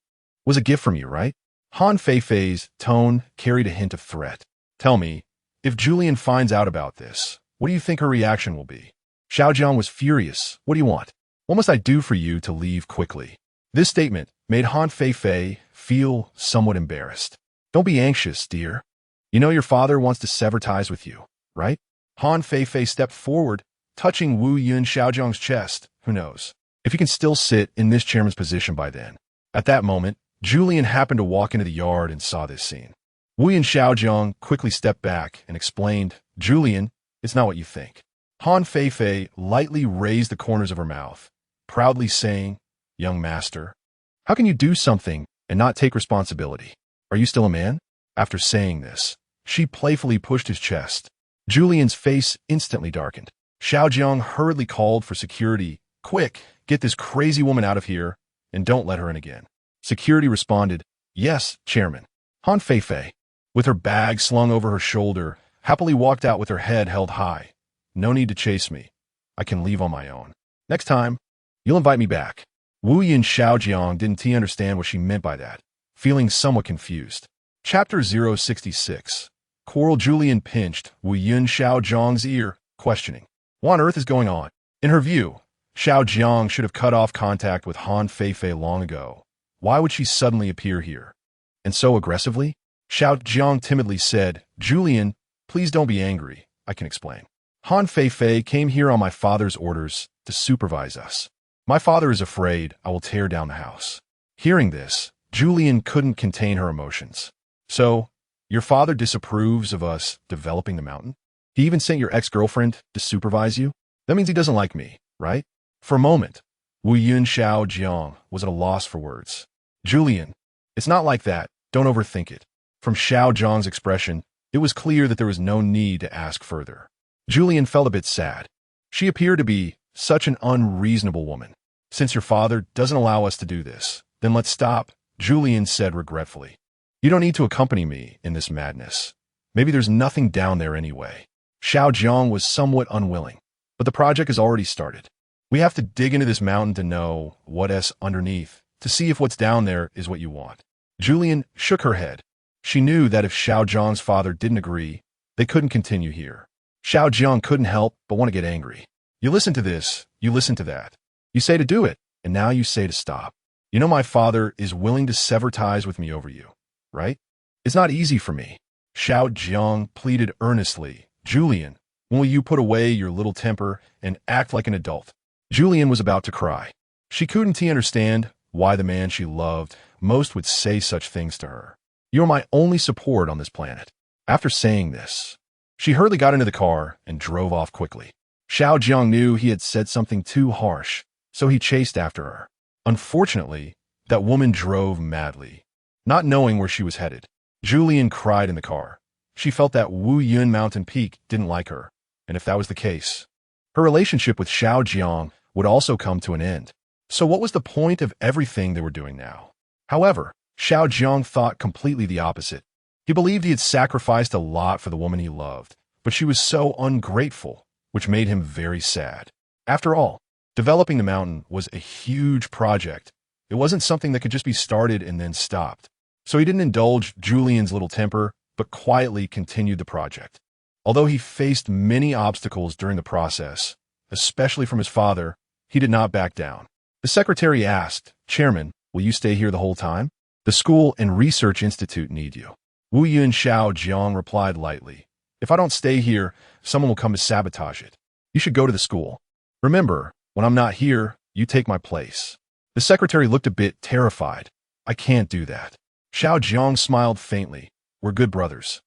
Speaker 1: was a gift from you, right? Han Feifei's tone carried a hint of threat. Tell me, If Julian finds out about this, what do you think her reaction will be? Xiao Jiang was furious. What do you want? What must I do for you to leave quickly? This statement made Han Feifei feel somewhat embarrassed. Don't be anxious, dear. You know your father wants to sever ties with you, right? Han Feifei stepped forward, touching Wu Yun Xiaojiang's chest. Who knows if he can still sit in this chairman's position by then. At that moment, Julian happened to walk into the yard and saw this scene. Wu Yun Xiaojiang quickly stepped back and explained, Julian, it's not what you think. Han Feifei lightly raised the corners of her mouth, proudly saying, young master, how can you do something and not take responsibility? Are you still a man? After saying this, she playfully pushed his chest. Julian's face instantly darkened. Xiaojiang hurriedly called for security. Quick, get this crazy woman out of here and don't let her in again. Security responded, yes, Chairman. Han Feifei, with her bag slung over her shoulder, happily walked out with her head held high. No need to chase me. I can leave on my own. Next time, you'll invite me back. Wu Yun Xiaojiang didn't understand what she meant by that, feeling somewhat confused. Chapter 066. Coral. Julian pinched Wu Yun Xiaojiang's ear, questioning, what on earth is going on? In her view, Xiaojiang should have cut off contact with Han Feifei long ago. Why would she suddenly appear here? And so aggressively? Xiaojiang timidly said, Julian, please don't be angry. I can explain. Han Feifei came here on my father's orders to supervise us. My father is afraid I will tear down the house. Hearing this, Julian couldn't contain her emotions. So, your father disapproves of us developing the mountain? He even sent your ex-girlfriend to supervise you? That means he doesn't like me, right? For a moment, Wu Yun Xiaojiang was at a loss for words. Julian, it's not like that. Don't overthink it. From Xiaojiang's expression, it was clear that there was no need to ask further. Julian felt a bit sad. She appeared to be such an unreasonable woman. Since your father doesn't allow us to do this, then let's stop, Julian said regretfully. You don't need to accompany me in this madness. Maybe there's nothing down there anyway. Xiaojiang was somewhat unwilling, but the project has already started. We have to dig into this mountain to know what's underneath, to see if what's down there is what you want. Julian shook her head. She knew that if Xiaojiang's father didn't agree, they couldn't continue here. Xiaojiang couldn't help but want to get angry. You listen to this, you listen to that. You say to do it, and now you say to stop. You know my father is willing to sever ties with me over you, right? It's not easy for me. Xiaojiang pleaded earnestly. Julian, when will you put away your little temper and act like an adult? Julian was about to cry. She couldn't understand why the man she loved most would say such things to her. You're my only support on this planet. After saying this, she hurriedly got into the car and drove off quickly. Xiaojiang knew he had said something too harsh, so he chased after her. Unfortunately, that woman drove madly, not knowing where she was headed. Julian cried in the car. She felt that Wu Yun Mountain Peak didn't like her, and if that was the case, her relationship with Xiaojiang would also come to an end. So what was the point of everything they were doing now? However, Xiaojiang thought completely the opposite. He believed he had sacrificed a lot for the woman he loved, but she was so ungrateful, which made him very sad. After all, developing the mountain was a huge project. It wasn't something that could just be started and then stopped. So he didn't indulge Julian's little temper, but quietly continued the project. Although he faced many obstacles during the process, especially from his father, he did not back down. The secretary asked, Chairman, will you stay here the whole time? The school and research institute need you. Wu Yun Xiaojiang replied lightly, if I don't stay here, someone will come to sabotage it. You should go to the school. Remember, when I'm not here, you take my place. The secretary looked a bit terrified. I can't do that. Xiaojiang smiled faintly. We're good brothers.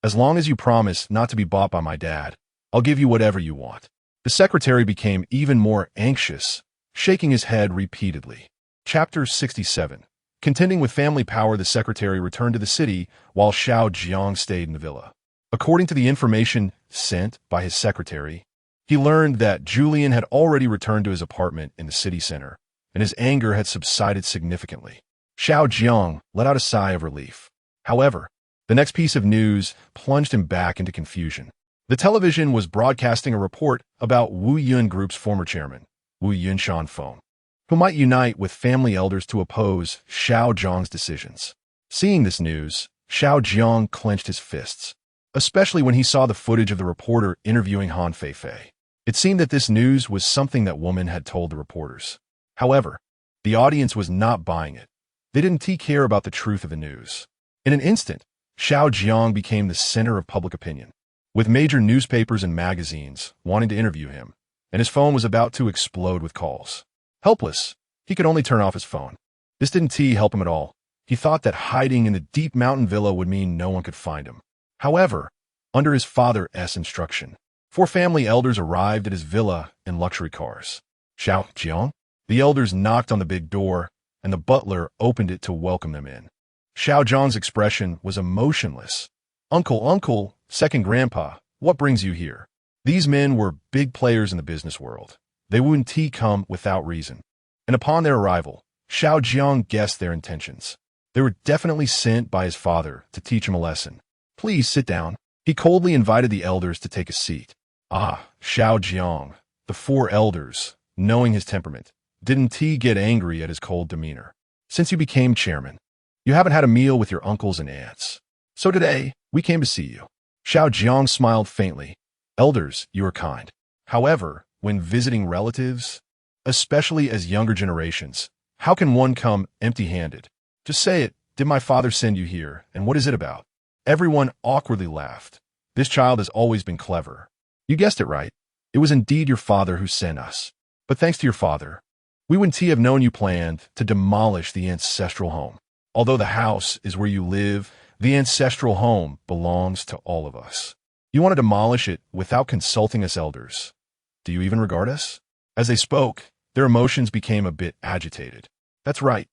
Speaker 1: As long as you promise not to be bought by my dad, I'll give you whatever you want. The secretary became even more anxious, shaking his head repeatedly. Chapter 67. Contending with family power, the secretary returned to the city while Xiaojiang stayed in the villa. According to the information sent by his secretary, he learned that Julian had already returned to his apartment in the city center, and his anger had subsided significantly. Xiaojiang let out a sigh of relief. However, the next piece of news plunged him back into confusion. The television was broadcasting a report about Wu Yun Group's former chairman, Wu Yun Shanfeng, who might unite with family elders to oppose Xiaojiang's decisions. Seeing this news, Xiaojiang clenched his fists. especially when he saw the footage of the reporter interviewing Han Feifei. It seemed that this news was something that woman had told the reporters. However, the audience was not buying it. They didn't care about the truth of the news. In an instant, Xiao Jiang became the center of public opinion, with major newspapers and magazines wanting to interview him, and his phone was about to explode with calls. Helpless, he could only turn off his phone. This didn't help him at all. He thought that hiding in the deep mountain villa would mean no one could find him. However, under his father's instruction, 4 family elders arrived at his villa in luxury cars. Xiao Jiang? The elders knocked on the big door, and the butler opened it to welcome them in. Xiao Jiang's expression was emotionless. Uncle, second grandpa, what brings you here? These men were big players in the business world. They wouldn't come without reason. And upon their arrival, Xiao Jiang guessed their intentions. They were definitely sent by his father to teach him a lesson. Please sit down. He coldly invited the elders to take a seat. Xiao Jiang, the 4 elders, knowing his temperament, didn't get angry at his cold demeanor. Since you became chairman, you haven't had a meal with your uncles and aunts. So today, we came to see you. Xiao Jiang smiled faintly. Elders, you are kind. However, when visiting relatives, especially as younger generations, how can one come empty-handed? Just say it. Did my father send you here, and what is it about? Everyone awkwardly laughed. This child has always been clever. You guessed it right. It was indeed your father who sent us. But thanks to your father, we wouldn't have known you planned to demolish the ancestral home. Although the house is where you live, the ancestral home belongs to all of us. You want to demolish it without consulting us elders. Do you even regard us? As they spoke, their emotions became a bit agitated. That's right.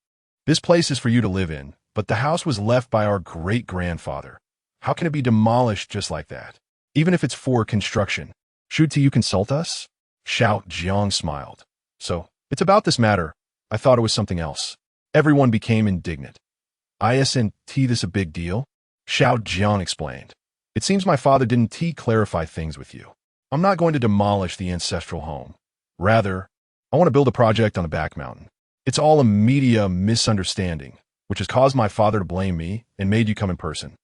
Speaker 1: This place is for you to live in, but the house was left by our great-grandfather. How can it be demolished just like that? Even if it's for construction. Should you consult us? Xiao Jiang smiled. So, it's about this matter. I thought it was something else. Everyone became indignant. Isn't this a big deal? Xiao Jiang explained. It seems my father didn't clarify things with you. I'm not going to demolish the ancestral home. Rather, I want to build a project on the back mountain. It's all a media misunderstanding, which has caused my father to blame me and made you come in person.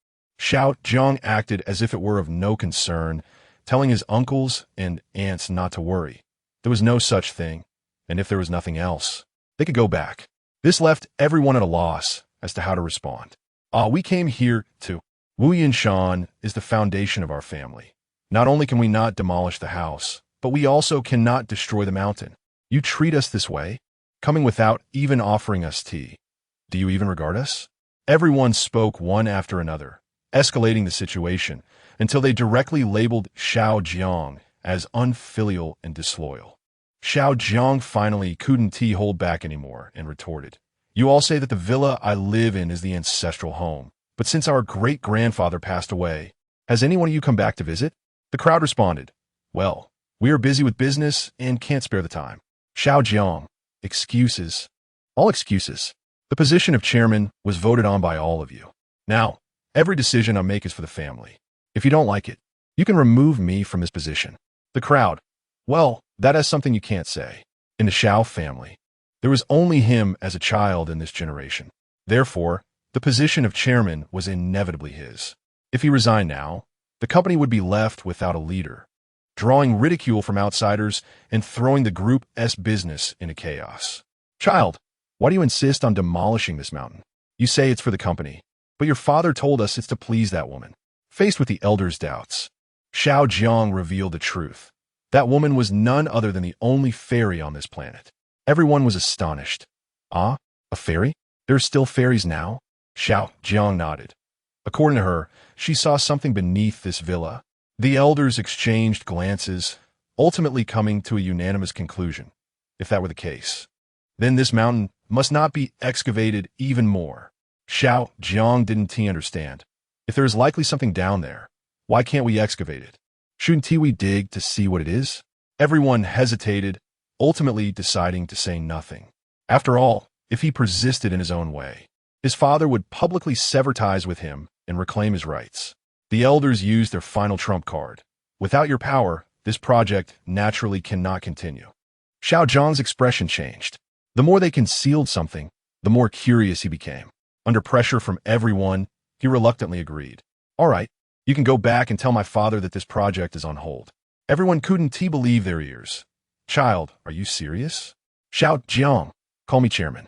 Speaker 1: Xiao Jiang acted as if it were of no concern, telling his uncles and aunts not to worry. There was no such thing, and if there was nothing else, they could go back. This left everyone at a loss as to how to respond. We came here to. Wu Yinshan is the foundation of our family. Not only can we not demolish the house, but we also cannot destroy the mountain. You treat us this way, coming without even offering us tea. Do you even regard us? Everyone spoke one after another, escalating the situation until they directly labeled Xiao Jiang as unfilial and disloyal. Xiao Jiang finally couldn't hold back anymore and retorted. You all say that the villa I live in is the ancestral home, but since our great-grandfather passed away, has any one of you come back to visit? The crowd responded, well, we are busy with business and can't spare the time. Xiao Jiang, excuses. All excuses. The position of chairman was voted on by all of you. Now, every decision I make is for the family. If you don't like it, you can remove me from this position. The crowd, well, that is something you can't say. In the Xiao family, there was only him as a child in this generation. Therefore, the position of chairman was inevitably his. If he resigned now, the company would be left without a leader, drawing ridicule from outsiders and throwing the group's business into chaos. Child, why do you insist on demolishing this mountain? You say it's for the company, but your father told us it's to please that woman. Faced with the elders' doubts, Xiao Jiang revealed the truth. That woman was none other than the only fairy on this planet. Everyone was astonished. A fairy? There are still fairies now? Xiao Jiang nodded. According to her, she saw something beneath this villa. The elders exchanged glances, ultimately coming to a unanimous conclusion. If that were the case, then this mountain must not be excavated even more. Xiao Jiang didn't understand. If there is likely something down there, why can't we excavate it? Shouldn't we dig to see what it is? Everyone hesitated, ultimately deciding to say nothing. After all, if he persisted in his own way, his father would publicly sever ties with him and reclaim his rights. The elders used their final trump card. Without your power, this project naturally cannot continue. Xiao Jiang's expression changed. The more they concealed something, the more curious he became. Under pressure from everyone, he reluctantly agreed. All right, You can go back and tell my father that this project is on hold. Everyone couldn't believe their ears. Child, are you serious? Shout Jiang. Call me chairman.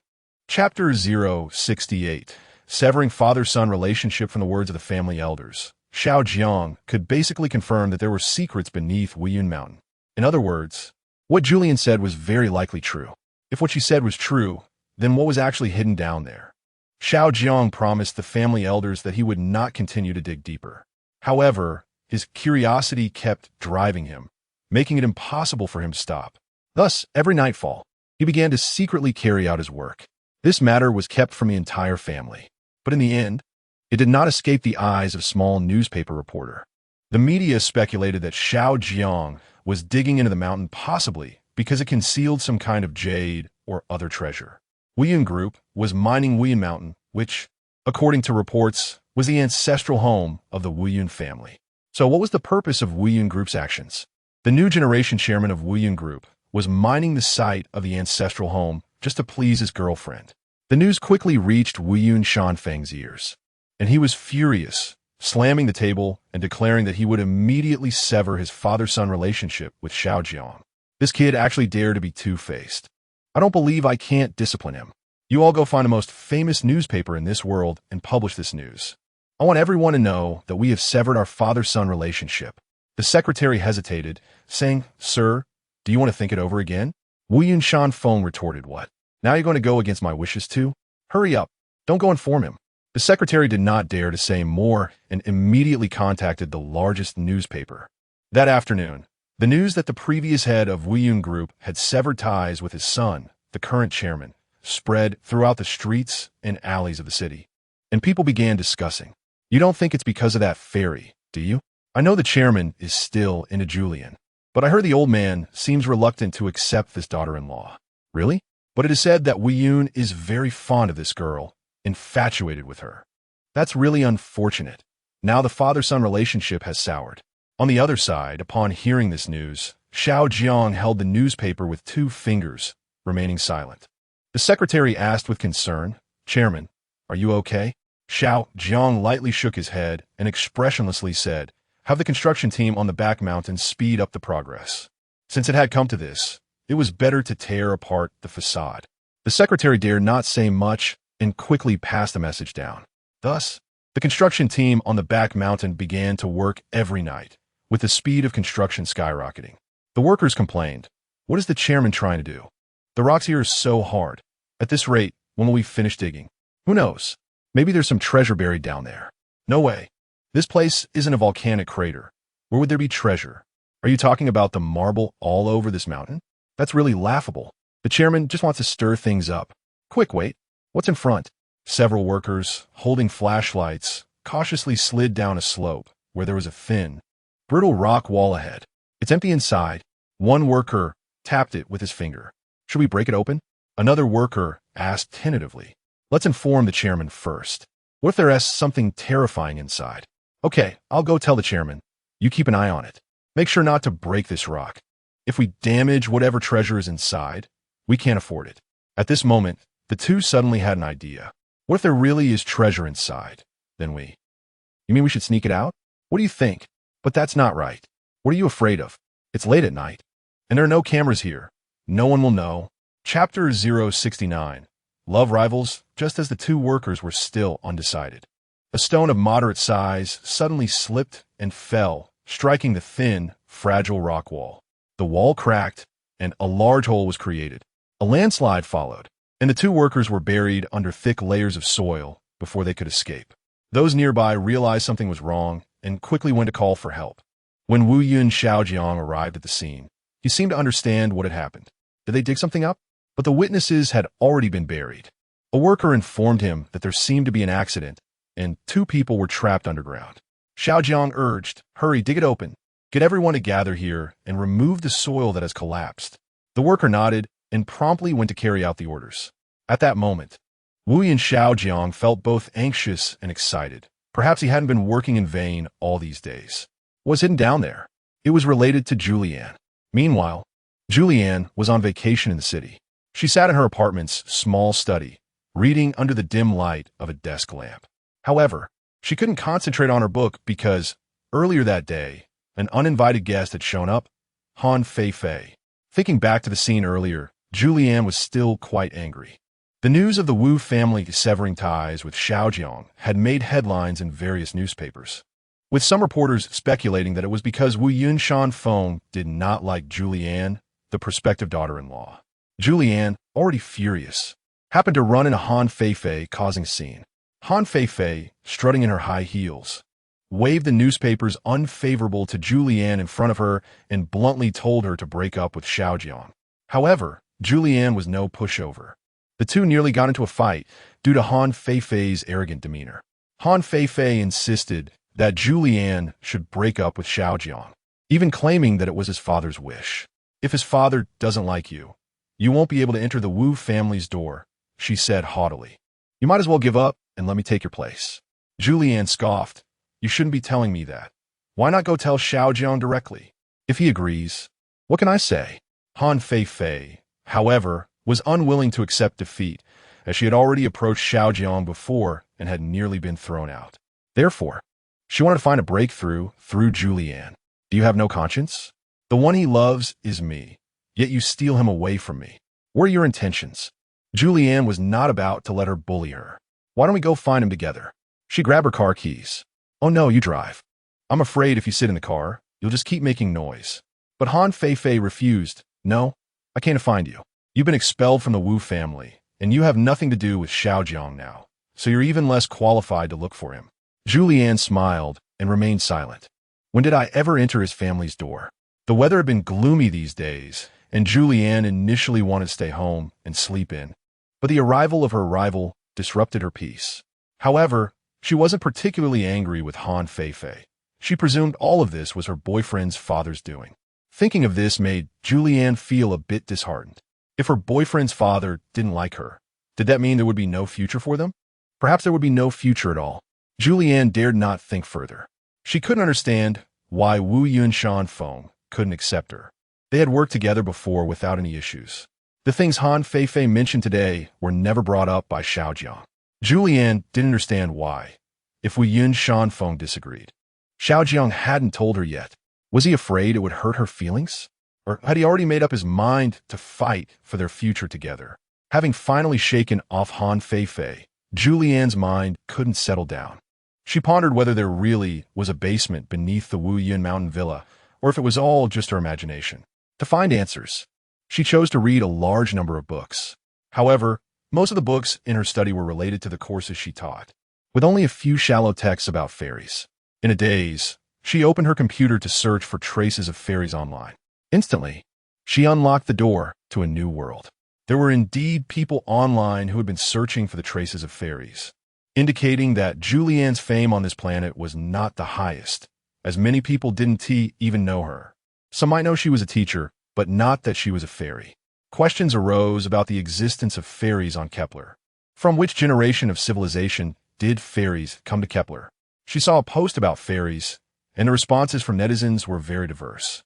Speaker 1: Chapter 068. Severing father-son relationship from the words of the family elders. Xiao Jiang could basically confirm that there were secrets beneath Weiyun Mountain. In other words, what Julian said was very likely true. If what she said was true, then what was actually hidden down there? Xiao Jiang promised the family elders that he would not continue to dig deeper. However, his curiosity kept driving him, making it impossible for him to stop. Thus, every nightfall, he began to secretly carry out his work. This matter was kept from the entire family. But in the end, it did not escape the eyes of a small newspaper reporter. The media speculated that Xiao Jiang was digging into the mountain possibly because it concealed some kind of jade or other treasure. Weiyun Group was mining Weiyun Mountain, which, according to reports, was the ancestral home of the Weiyun family. So what was the purpose of Weiyun Group's actions? The new generation chairman of Weiyun Group was mining the site of the ancestral home just to please his girlfriend. The news quickly reached Weiyun Shanfeng's ears, and he was furious, slamming the table and declaring that he would immediately sever his father-son relationship with Xiao Jiang. This kid actually dared to be two-faced. I don't believe I can't discipline him. You all go find the most famous newspaper in this world and publish this news. I want everyone to know that we have severed our father-son relationship. The secretary hesitated, saying, Sir, do you want to think it over again? Weiyun Shanfeng retorted, What? Now you're going to go against my wishes too? Hurry up. Don't go inform him. The secretary did not dare to say more and immediately contacted the largest newspaper. That afternoon, the news that the previous head of Weiyun Group had severed ties with his son, the current chairman, spread throughout the streets and alleys of the city. And people began discussing. You don't think it's because of that fairy, do you? I know the chairman is still into Julian, but I heard the old man seems reluctant to accept this daughter-in-law. Really? But it is said that Weiyun is very fond of this girl, infatuated with her. That's really unfortunate. Now the father-son relationship has soured. On the other side, upon hearing this news, Xiao Jiang held the newspaper with 2 fingers, remaining silent. The secretary asked with concern, Chairman, are you okay? Xiao Jiang lightly shook his head and expressionlessly said, Have the construction team on the back mountain speed up the progress. Since it had come to this, it was better to tear apart the facade. The secretary dared not say much and quickly passed the message down. Thus, the construction team on the back mountain began to work every night, with the speed of construction skyrocketing. The workers complained, What is the chairman trying to do? The rocks here are so hard. At this rate, when will we finish digging? Who knows? Maybe there's some treasure buried down there. No way. This place isn't a volcanic crater. Where would there be treasure? Are you talking about the marble all over this mountain? That's really laughable. The chairman just wants to stir things up. Quick, wait. What's in front? Several workers, holding flashlights, cautiously slid down a slope where there was a thin, brittle rock wall ahead. It's empty inside. One worker tapped it with his finger. Should we break it open? Another worker asked tentatively. Let's inform the chairman first. What if there's something terrifying inside? Okay, I'll go tell the chairman. You keep an eye on it. Make sure not to break this rock. If we damage whatever treasure is inside, we can't afford it. At this moment, the two suddenly had an idea. What if there really is treasure inside? Then You mean we should sneak it out? What do you think? But that's not right. What are you afraid of? It's late at night. And there are no cameras here. No one will know. Chapter 069. Love rivals, just as the two workers were still undecided. A stone of moderate size suddenly slipped and fell, striking the thin, fragile rock wall. The wall cracked, and a large hole was created. A landslide followed, and the two workers were buried under thick layers of soil before they could escape. Those nearby realized something was wrong and quickly went to call for help. When Weiyun Xiaojiang arrived at the scene, he seemed to understand what had happened. Did they dig something up? But the witnesses had already been buried. A worker informed him that there seemed to be an accident, and 2 people were trapped underground. Xiaojiang urged, Hurry, dig it open. Get everyone to gather here and remove the soil that has collapsed. The worker nodded and promptly went to carry out the orders. At that moment, Weiyun Xiaojiang felt both anxious and excited. Perhaps he hadn't been working in vain all these days. What was hidden down there? It was related to Julianne. Meanwhile, Julianne was on vacation in the city. She sat in her apartment's small study, reading under the dim light of a desk lamp. However, she couldn't concentrate on her book because Earlier that day, an uninvited guest had shown up, Han Fei. Thinking back to the scene earlier, Julianne was still quite angry. The news of the Wu family severing ties with Xiaojiang had made headlines in various newspapers, with some reporters speculating that it was because Wu Yunshan Feng did not like Julianne, the prospective daughter-in-law. Julianne, already furious, happened to run into Han Fei, causing a scene. Han Fei, strutting in her high heels, waved the newspapers unfavorable to Julianne in front of her and bluntly told her to break up with Xiaojiang. However, Julianne was no pushover. The two nearly got into a fight due to Han Fei's arrogant demeanor. Han Fei insisted that Julianne should break up with Xiaojiang, even claiming that it was his father's wish. If his father doesn't like you, you won't be able to enter the Wu family's door, she said haughtily. You might as well give up and let me take your place. Julianne scoffed. You shouldn't be telling me that. Why not go tell Xiaojiang directly? If he agrees, what can I say? Han Fei, however, was unwilling to accept defeat, as she had already approached Xiaojiang before and had nearly been thrown out. Therefore, she wanted to find a breakthrough through Julianne. Do you have no conscience? The one he loves is me, yet you steal him away from me. What are your intentions? Julianne was not about to let her bully her. Why don't we go find him together? She grabbed her car keys. Oh no, you drive. I'm afraid if you sit in the car, you'll just keep making noise. But Han Fei refused. No, I can't find you. You've been expelled from the Wu family, and you have nothing to do with Xiaojiang now, so you're even less qualified to look for him. Julianne smiled and remained silent. When did I ever enter his family's door? The weather had been gloomy these days, and Julianne initially wanted to stay home and sleep in, but the arrival of her rival disrupted her peace. However, she wasn't particularly angry with Han Fei. She presumed all of this was her boyfriend's father's doing. Thinking of this made Julianne feel a bit disheartened. If her boyfriend's father didn't like her, did that mean there would be no future for them? Perhaps there would be no future at all. Julianne dared not think further. She couldn't understand why Wu Yunshan Feng couldn't accept her. They had worked together before without any issues. The things Han Fei mentioned today were never brought up by Xiaojiang. Julianne didn't understand why, if Wu Yunshan Feng disagreed. Xiaojiang hadn't told her yet. Was he afraid it would hurt her feelings? Or had he already made up his mind to fight for their future together? Having finally shaken off Han Fei, Julianne's mind couldn't settle down. She pondered whether there really was a basement beneath the Wu Yun Mountain Villa, or if it was all just her imagination. To find answers, she chose to read a large number of books. However, most of the books in her study were related to the courses she taught, with only a few shallow texts about fairies. In a daze, she opened her computer to search for traces of fairies online. Instantly, she unlocked the door to a new world. There were indeed people online who had been searching for the traces of fairies, indicating that Julianne's fame on this planet was not the highest, as many people didn't even know her. Some might know she was a teacher, but not that she was a fairy. Questions arose about the existence of fairies on Kepler. From which generation of civilization did fairies come to Kepler? She saw a post about fairies, and the responses from netizens were very diverse.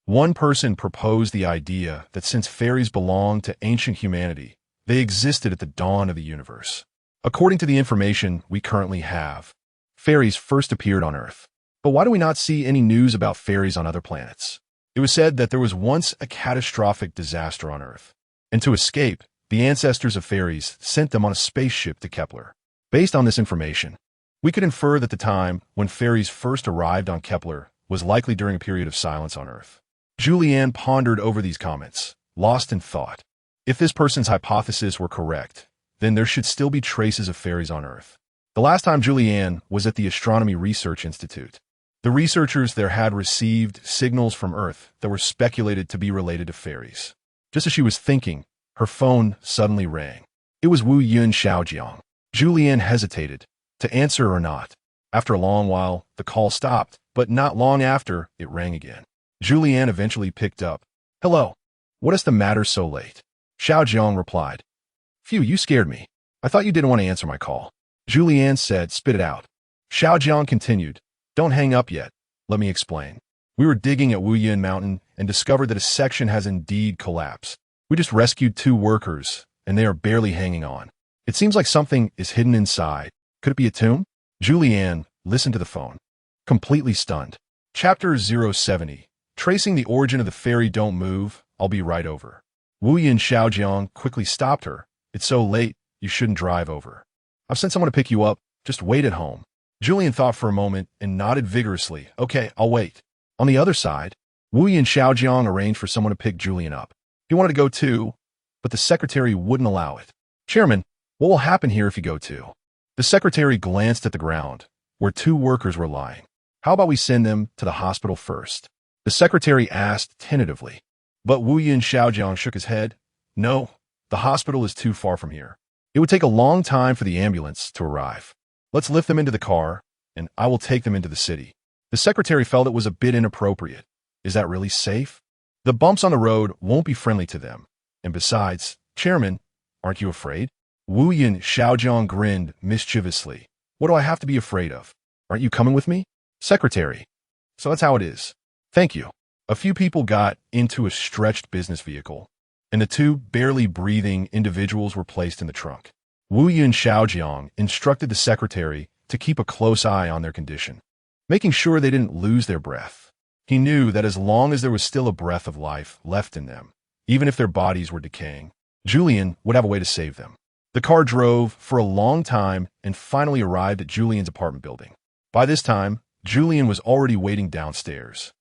Speaker 1: One person proposed the idea that since fairies belong to ancient humanity, they existed at the dawn of the universe. According to the information we currently have, fairies first appeared on Earth. But why do we not see any news about fairies on other planets? It was said that there was once a catastrophic disaster on Earth, and to escape, the ancestors of fairies sent them on a spaceship to Kepler. Based on this information, we could infer that the time when fairies first arrived on Kepler was likely during a period of silence on Earth. Julianne pondered over these comments, lost in thought. If this person's hypothesis were correct, then there should still be traces of fairies on Earth. The last time Julianne was at the Astronomy Research Institute, the researchers there had received signals from Earth that were speculated to be related to fairies. Just as she was thinking, her phone suddenly rang. It was Wu Yun Xiaojiang. Julianne hesitated to answer or not. After a long while, the call stopped, but not long after, it rang again. Julianne eventually picked up. Hello. What is the matter so late? Xiaojiang replied. Phew, you scared me. I thought you didn't want to answer my call. Julianne said, spit it out. Xiaojiang continued. Don't hang up yet. Let me explain. We were digging at Wu Yun Mountain and discovered that a section has indeed collapsed. We just rescued 2 workers, and they are barely hanging on. It seems like something is hidden inside. Could it be a tomb? Julianne listened to the phone. completely stunned. Chapter 070. Tracing the origin of the fairy. Don't move, I'll be right over. Wu Yi and Xiaojiang quickly stopped her. It's so late, you shouldn't drive over. I've sent someone to pick you up, just wait at home. Julian thought for a moment and nodded vigorously. Okay, I'll wait. On the other side, Wu Yi and Xiaojiang arranged for someone to pick Julian up. He wanted to go too, but the secretary wouldn't allow it. Chairman, what will happen here if you go too? The secretary glanced at the ground, where two workers were lying. How about we send them to the hospital first? The secretary asked tentatively. But Wu Yi and Xiaojiang shook his head. No, the hospital is too far from here. It would take a long time for the ambulance to arrive. Let's lift them into the car, and I will take them into the city. The secretary felt it was a bit inappropriate. Is that really safe? The bumps on the road won't be friendly to them. And besides, Chairman, aren't you afraid? Wu Yi and Xiaojiang grinned mischievously. What do I have to be afraid of? Aren't you coming with me? Secretary. So that's how it is. Thank you. A few people got into a stretched business vehicle, and the two barely breathing individuals were placed in the trunk. Wu Yi and Xiaojiang instructed the secretary to keep a close eye on their condition, making sure they didn't lose their breath. He knew that as long as there was still a breath of life left in them, even if their bodies were decaying, Julian would have a way to save them. The car drove for a long time and finally arrived at Julian's apartment building. By this time, Julian was already waiting downstairs,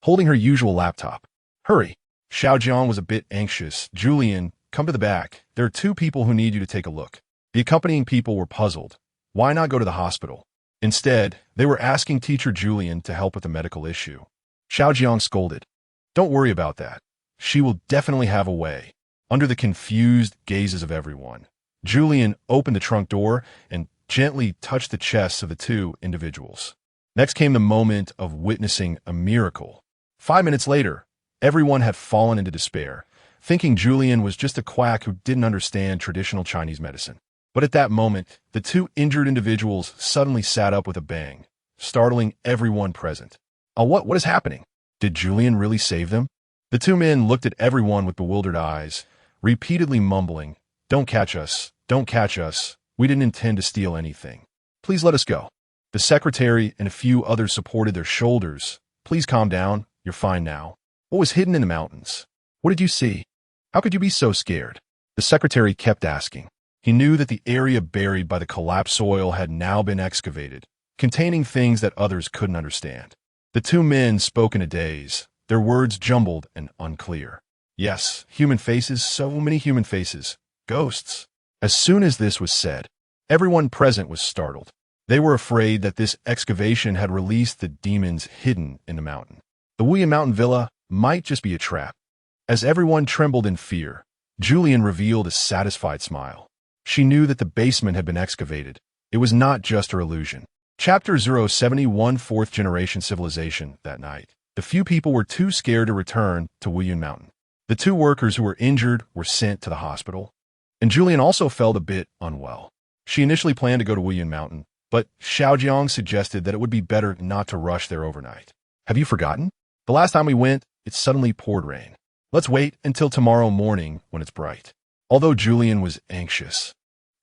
Speaker 1: holding her usual laptop. Hurry. Xiaojiang was a bit anxious. Julian, come to the back. There are two people who need you to take a look. The accompanying people were puzzled. Why not go to the hospital? Instead, they were asking teacher Julian to help with a medical issue. Xiaojiang scolded. Don't worry about that. She will definitely have a way. Under the confused gazes of everyone, Julian opened the trunk door and gently touched the chests of the two individuals. Next came the moment of witnessing a miracle. 5 minutes later, everyone had fallen into despair, thinking Julian was just a quack who didn't understand traditional Chinese medicine. But at that moment, the two injured individuals suddenly sat up with a bang, startling everyone present. Oh, what is happening? Did Julian really save them? The two men looked at everyone with bewildered eyes, repeatedly mumbling, don't catch us, we didn't intend to steal anything. Please let us go. The secretary and a few others supported their shoulders. Please calm down, you're fine now. What was hidden in the mountains? What did you see? How could you be so scared? The secretary kept asking. He knew that the area buried by the collapsed soil had now been excavated, containing things that others couldn't understand. The two men spoke in a daze, their words jumbled and unclear. Yes, human faces, so many human faces. Ghosts. As soon as this was said, everyone present was startled. They were afraid that this excavation had released the demons hidden in the mountain. The Wuyan Mountain Villa might just be a trap. As everyone trembled in fear, Julian revealed a satisfied smile. She knew that the basement had been excavated. It was not just her illusion. Chapter 071 Fourth Generation Civilization. That night, the few people were too scared to return to Wuyan Mountain. The two workers who were injured were sent to the hospital, and Julian also felt a bit unwell. She initially planned to go to Wuyan Mountain, but Xiaojiang suggested that it would be better not to rush there overnight. Have you forgotten? The last time we went, it suddenly poured rain. Let's wait until tomorrow morning when it's bright. Although Julian was anxious,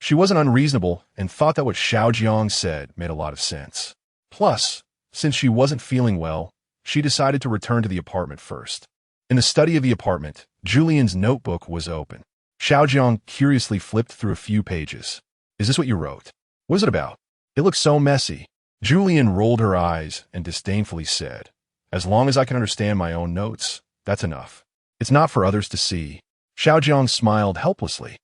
Speaker 1: she wasn't unreasonable and thought that what Xiaojiang said made a lot of sense. Plus, since she wasn't feeling well, she decided to return to the apartment first. In the study of the apartment, Julian's notebook was open. Xiaojiang curiously flipped through a few pages. Is this what you wrote? What is it about? It looks so messy. Julian rolled her eyes and disdainfully said, as long as I can understand my own notes, that's enough. It's not for others to see. Xiaojiang smiled helplessly.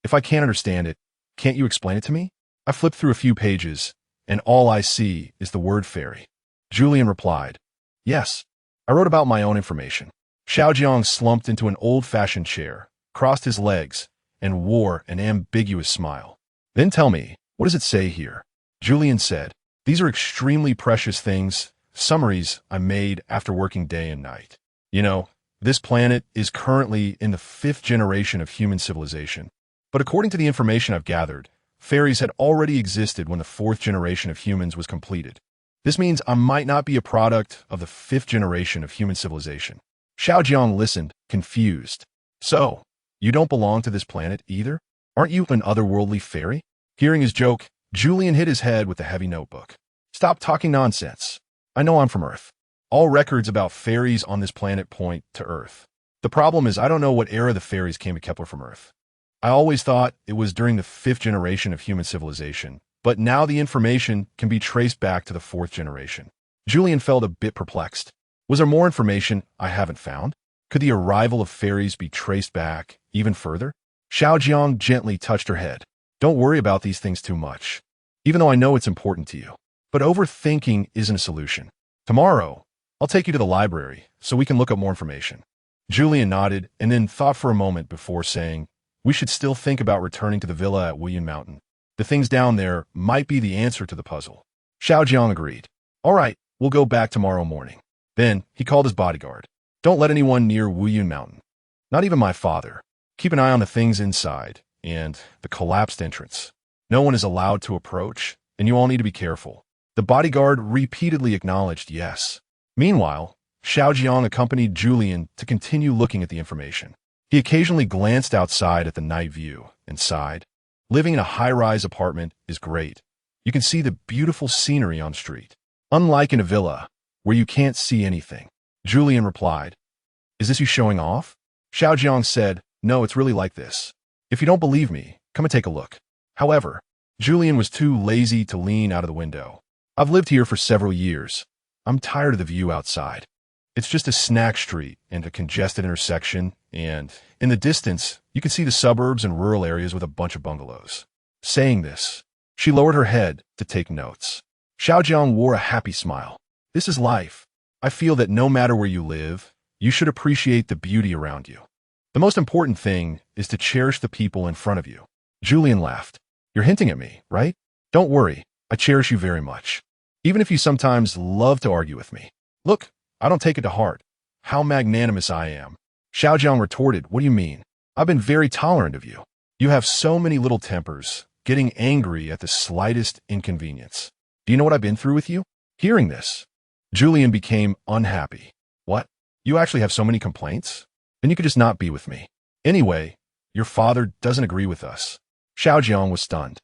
Speaker 1: If I can't understand it, can't you explain it to me? I flipped through a few pages, and all I see is the word fairy. Julian replied, yes, I wrote about my own information. Xiaojiang slumped into an old-fashioned chair, crossed his legs, and wore an ambiguous smile. Then tell me, what does it say here? Julian said, these are extremely precious things, summaries I made after working day and night. You know, this planet is currently in the 5th generation of human civilization. But according to the information I've gathered, fairies had already existed when the 4th generation of humans was completed. This means I might not be a product of the 5th generation of human civilization. Xiaojiang listened, confused. So, you don't belong to this planet either? Aren't you an otherworldly fairy? Hearing his joke, Julian hit his head with the heavy notebook. Stop talking nonsense. I know I'm from Earth. All records about fairies on this planet point to Earth. The problem is I don't know what era the fairies came to Kepler from Earth. I always thought it was during the 5th generation of human civilization, but now the information can be traced back to the 4th generation. Julian felt a bit perplexed. Was there more information I haven't found? Could the arrival of fairies be traced back even further? Xiaojiang gently touched her head. Don't worry about these things too much, even though I know it's important to you. But overthinking isn't a solution. Tomorrow, I'll take you to the library so we can look up more information. Julian nodded and then thought for a moment before saying, we should still think about returning to the villa at Wuyun Mountain. The things down there might be the answer to the puzzle. Xiaojiang agreed. All right, we'll go back tomorrow morning. Then he called his bodyguard. Don't let anyone near Wuyun Mountain. Not even my father. Keep an eye on the things inside and the collapsed entrance. No one is allowed to approach, and you all need to be careful. The bodyguard repeatedly acknowledged yes. Meanwhile, Xiaojiang accompanied Julian to continue looking at the information. He occasionally glanced outside at the night view and sighed. Living in a high-rise apartment is great. You can see the beautiful scenery on the street. Unlike in a villa, where you can't see anything. Julian replied, Is this you showing off? Xiaojiang said, No, it's really like this. If you don't believe me, come and take a look. However, Julian was too lazy to lean out of the window. I've lived here for several years. I'm tired of the view outside. It's just a snack street and a congested intersection, and in the distance, you can see the suburbs and rural areas with a bunch of bungalows. Saying this, she lowered her head to take notes. Xiaojiang wore a happy smile. This is life. I feel that no matter where you live, you should appreciate the beauty around you. The most important thing is to cherish the people in front of you. Julian laughed. You're hinting at me, right? Don't worry. I cherish you very much. Even if you sometimes love to argue with me. Look, I don't take it to heart. How magnanimous I am. Xiaojiang retorted, What do you mean? I've been very tolerant of you. You have so many little tempers, getting angry at the slightest inconvenience. Do you know what I've been through with you? Hearing this, Julian became unhappy. What? You actually have so many complaints? Then you could just not be with me. Anyway, your father doesn't agree with us. Xiaojiang was stunned.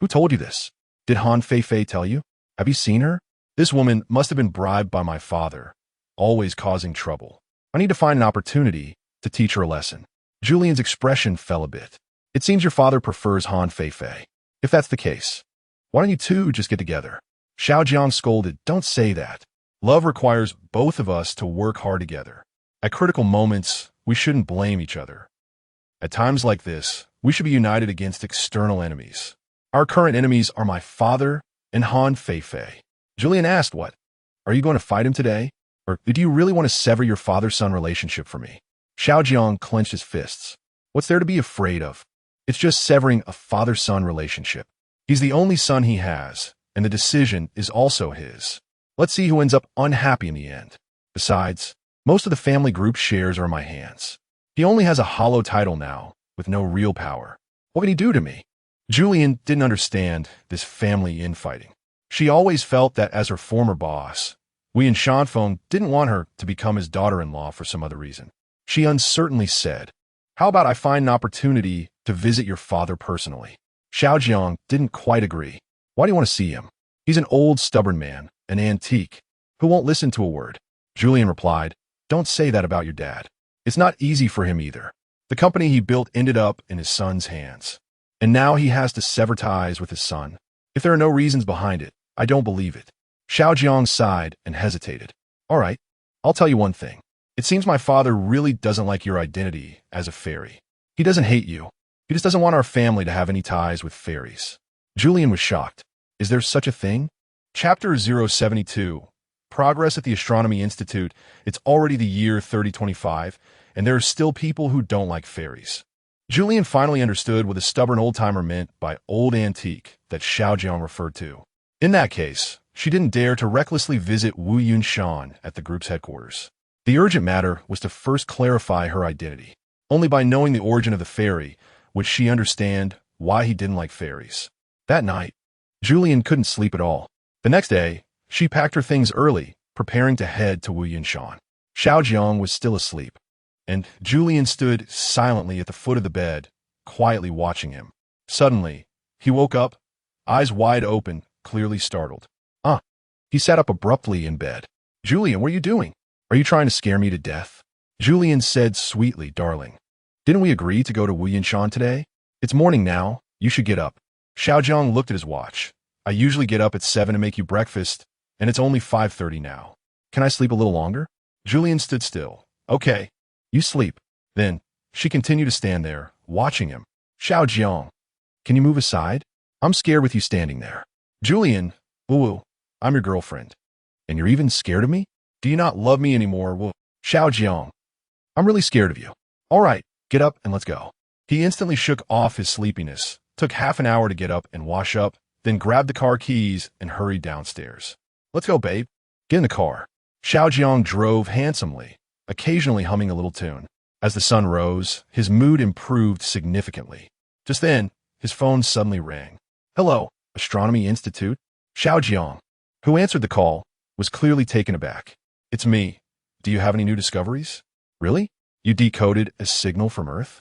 Speaker 1: Who told you this? Did Han Feifei tell you? Have you seen her? This woman must have been bribed by my father, always causing trouble. I need to find an opportunity to teach her a lesson. Julian's expression fell a bit. It seems your father prefers Han Feifei. If that's the case, why don't you two just get together? Xiaojiang scolded, Don't say that. Love requires both of us to work hard together. At critical moments, we shouldn't blame each other. At times like this, we should be united against external enemies. Our current enemies are my father and Han Feifei. Julian asked, What? Are you going to fight him today? Or do you really want to sever your father-son relationship from me? Xiaojiang clenched his fists. What's there to be afraid of? It's just severing a father-son relationship. He's the only son he has, and the decision is also his. Let's see who ends up unhappy in the end. Besides, most of the family group shares are in my hands. He only has a hollow title now, with no real power. What can he do to me? Julian didn't understand this family infighting. She always felt that as her former boss, Wei and Shanfeng didn't want her to become his daughter-in-law for some other reason. She uncertainly said, How about I find an opportunity to visit your father personally? Xiaojiang didn't quite agree. Why do you want to see him? He's an old, stubborn man, an antique, who won't listen to a word. Julian replied, Don't say that about your dad. It's not easy for him either. The company he built ended up in his son's hands. And now he has to sever ties with his son. If there are no reasons behind it, I don't believe it. Xiaojiang sighed and hesitated. All right, I'll tell you one thing. It seems my father really doesn't like your identity as a fairy. He doesn't hate you. He just doesn't want our family to have any ties with fairies. Julian was shocked. Is there such a thing? Chapter 072. Progress at the Astronomy Institute. It's already the year 3025, and there are still people who don't like fairies. Julian finally understood what the stubborn old-timer meant by old antique that Xiaojiang referred to. In that case, she didn't dare to recklessly visit Wu Yunshan at the group's headquarters. The urgent matter was to first clarify her identity. Only by knowing the origin of the fairy would she understand why he didn't like fairies. That night, Julian couldn't sleep at all. The next day, she packed her things early, preparing to head to Wu Yunshan. Xiaojiang was still asleep, and Julian stood silently at the foot of the bed, quietly watching him. Suddenly, he woke up, eyes wide open, clearly startled. He sat up abruptly in bed. Julian, what are you doing? Are you trying to scare me to death? Julian said sweetly, darling. Didn't we agree to go to Kunshan today? It's morning now. You should get up. Xiaojiang looked at his watch. I usually get up at 7 to make you breakfast, and it's only 5:30 now. Can I sleep a little longer? Julian stood still. Okay, you sleep. Then, she continued to stand there, watching him. Xiaojiang, can you move aside? I'm scared with you standing there. Julian, woo, I'm your girlfriend. And you're even scared of me? Do you not love me anymore? Woo. Xiaojiang, I'm really scared of you. All right, get up and let's go. He instantly shook off his sleepiness, took half an hour to get up and wash up, then grabbed the car keys and hurried downstairs. Let's go, babe. Get in the car. Xiaojiang drove handsomely, occasionally humming a little tune. As the sun rose, his mood improved significantly. Just then, his phone suddenly rang. Hello, Astronomy Institute? Xiaojiang, who answered the call, was clearly taken aback. It's me. Do you have any new discoveries? Really? You decoded a signal from Earth?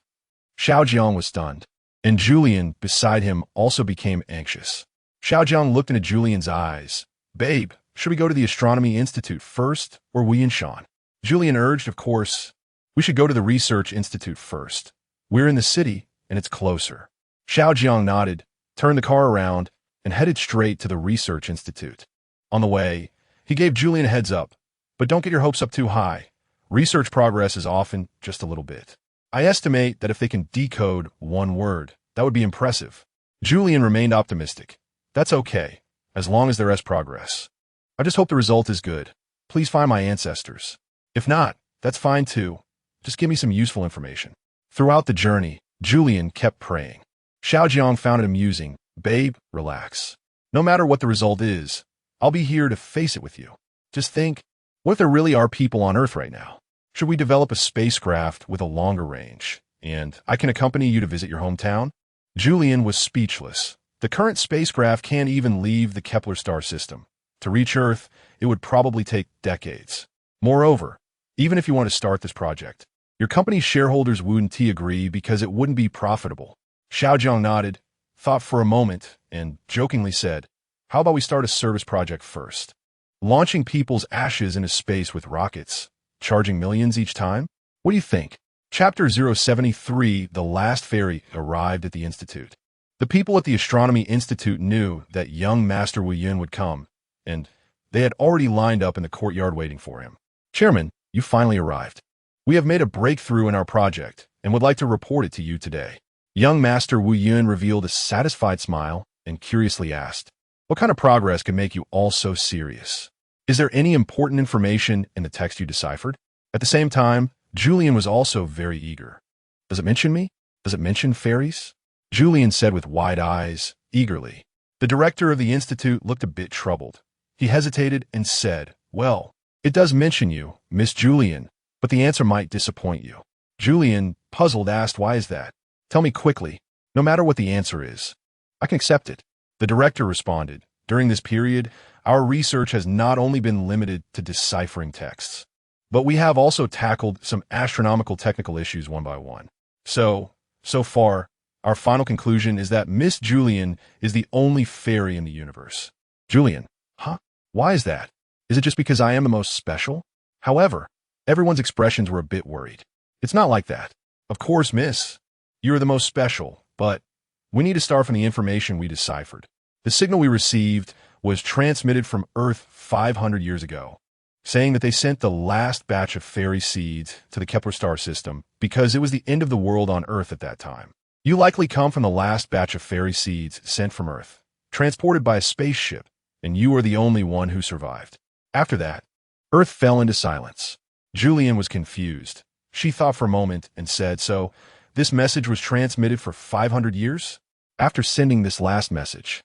Speaker 1: Xiaojiang was stunned, and Julian, beside him, also became anxious. Xiaojiang looked into Julian's eyes. Babe, should we go to the Astronomy Institute first, or Kunshan? Julian urged, of course. We should go to the Research Institute first. We're in the city, and it's closer. Xiaojiang nodded, turned the car around, and headed straight to the Research Institute. On the way, he gave Julian a heads up. But don't get your hopes up too high. Research progress is often just a little bit. I estimate that if they can decode one word, that would be impressive. Julian remained optimistic. That's okay, as long as there is progress. I just hope the result is good. Please find my ancestors. If not, that's fine too. Just give me some useful information. Throughout the journey, Julian kept praying. Xiaojiang found it amusing. Babe, relax. No matter what the result is, I'll be here to face it with you. Just think, what if there really are people on Earth right now? Should we develop a spacecraft with a longer range? And I can accompany you to visit your hometown? Julian was speechless. The current spacecraft can't even leave the Kepler star system. To reach Earth, it would probably take decades. Moreover, even if you want to start this project, your company's shareholders wouldn't agree because it wouldn't be profitable. Xiaojiang nodded, thought for a moment, and jokingly said, how about we start a service project first? Launching people's ashes into space with rockets, charging millions each time? What do you think? Chapter 073, The Last Fairy, arrived at the Institute. The people at the Astronomy Institute knew that young Master Wu Yun would come, and they had already lined up in the courtyard waiting for him. Chairman, you finally arrived. We have made a breakthrough in our project and would like to report it to you today. Young Master Wu Yun revealed a satisfied smile and curiously asked, what kind of progress can make you all so serious? Is there any important information in the text you deciphered? At the same time, Julian was also very eager. Does it mention me? Does it mention fairies? Julian said with wide eyes, eagerly. The director of the institute looked a bit troubled. He hesitated and said, well, it does mention you, Miss Julian, but the answer might disappoint you. Julian, puzzled, asked, why is that? Tell me quickly, no matter what the answer is. I can accept it. The director responded, during this period, our research has not only been limited to deciphering texts, but we have also tackled some astronomical technical issues one by one. So far, our final conclusion is that Miss Julian is the only fairy in the universe. Julian, huh? Why is that? Is it just because I am the most special? However, everyone's expressions were a bit worried. It's not like that. Of course, miss, you are the most special, but we need to start from the information we deciphered. The signal we received was transmitted from Earth 500 years ago, saying that they sent the last batch of fairy seeds to the Kepler star system because it was the end of the world on Earth at that time. You likely come from the last batch of fairy seeds sent from Earth, transported by a spaceship, and you are the only one who survived. After that, Earth fell into silence. Julian was confused. She thought for a moment and said, so this message was transmitted for 500 years? After sending this last message,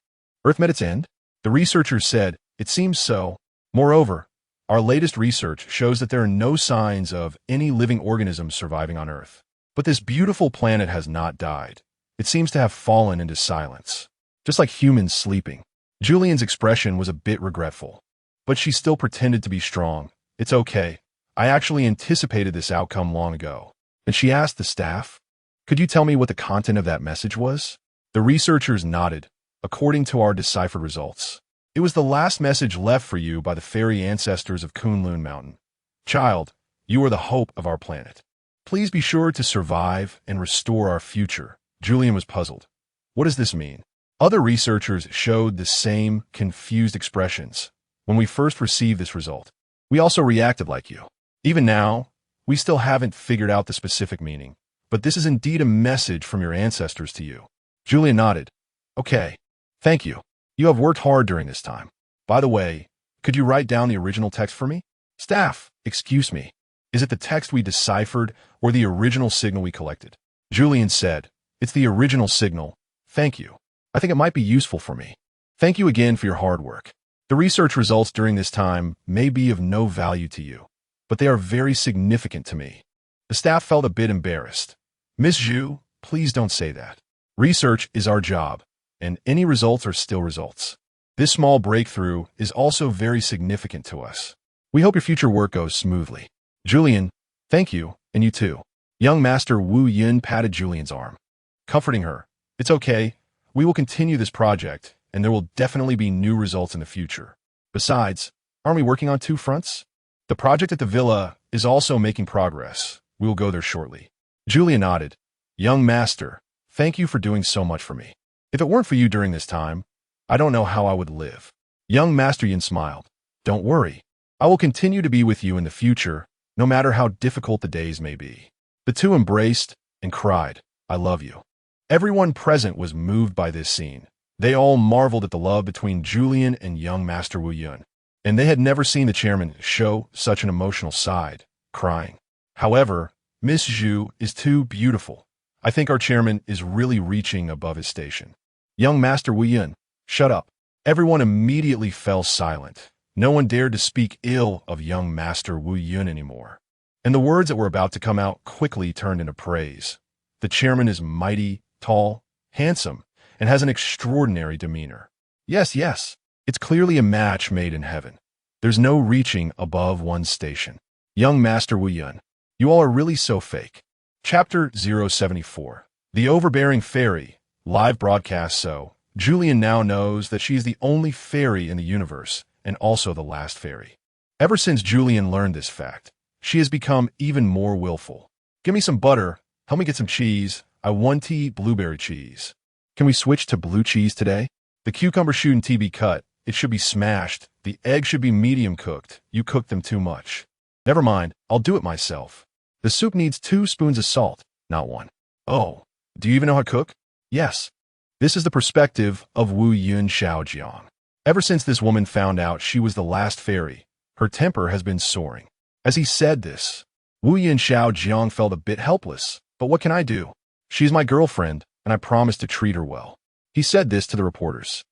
Speaker 1: Earth met its end? The researchers said, it seems so. Moreover, our latest research shows that there are no signs of any living organisms surviving on Earth. But this beautiful planet has not died. It seems to have fallen into silence, just like humans sleeping. Julian's expression was a bit regretful, but she still pretended to be strong. It's okay. I actually anticipated this outcome long ago. And she asked the staff, could you tell me what the content of that message was? The researchers nodded. According to our deciphered results, It was the last message left for you by the fairy ancestors of Kunlun Mountain. Child, you are the hope of our planet. Please be sure to survive and restore our future. Julian was puzzled. What does this mean? Other researchers showed the same confused expressions when we first received this result. We also reacted like you. Even now, we still haven't figured out the specific meaning, but this is indeed a message from your ancestors to you. Julian nodded. Okay, thank you. You have worked hard during this time. By the way, could you write down the original text for me? Staff, excuse me. Is it the text we deciphered or the original signal we collected? Julian said, It's the original signal. Thank you. I think it might be useful for me. Thank you again for your hard work. The research results during this time may be of no value to you, but they are very significant to me. The staff felt a bit embarrassed. Miss Zhu, please don't say that. Research is our job, and any results are still results. This small breakthrough is also very significant to us. We hope your future work goes smoothly. Julian, thank you, and you too. Young Master Wu Yun patted Julian's arm, comforting her. It's okay. We will continue this project, and there will definitely be new results in the future. Besides, aren't we working on two fronts? The project at the villa is also making progress. We will go there shortly. Julian nodded. Young Master, thank you for doing so much for me. If it weren't for you during this time, I don't know how I would live. Young Master Yin smiled. Don't worry. I will continue to be with you in the future, no matter how difficult the days may be. The two embraced and cried, I love you. Everyone present was moved by this scene. They all marveled at the love between Julian and young Master Wu Yun, and they had never seen the chairman show such an emotional side, crying. However, Miss Zhu is too beautiful. I think our chairman is really reaching above his station. Young Master Wu Yun, shut up. Everyone immediately fell silent. No one dared to speak ill of young Master Wu Yun anymore. And the words that were about to come out quickly turned into praise. The chairman is mighty, tall, handsome, and has an extraordinary demeanor. Yes, it's clearly a match made in heaven. There's no reaching above one's station. Young Master Wu Yun, you all are really so fake. Chapter 074. The Overbearing Fairy, live broadcast. So, Julian now knows that she is the only fairy in the universe, and also the last fairy. Ever since Julian learned this fact, she has become even more willful. Give me some butter, help me get some cheese, I want to eat blueberry cheese. Can we switch to blue cheese today? The cucumber shouldn't be cut, it should be smashed, the egg should be medium cooked, you cooked them too much. Never mind, I'll do it myself. The soup needs 2 spoons of salt, not 1. Oh, do you even know how to cook? Yes. This is the perspective of Wu Yun Xiaojiang. Ever since this woman found out she was the last fairy, her temper has been soaring. As he said this, Wu Yun Xiaojiang felt a bit helpless, but what can I do? She's my girlfriend, and I promised to treat her well. He said this to the reporters.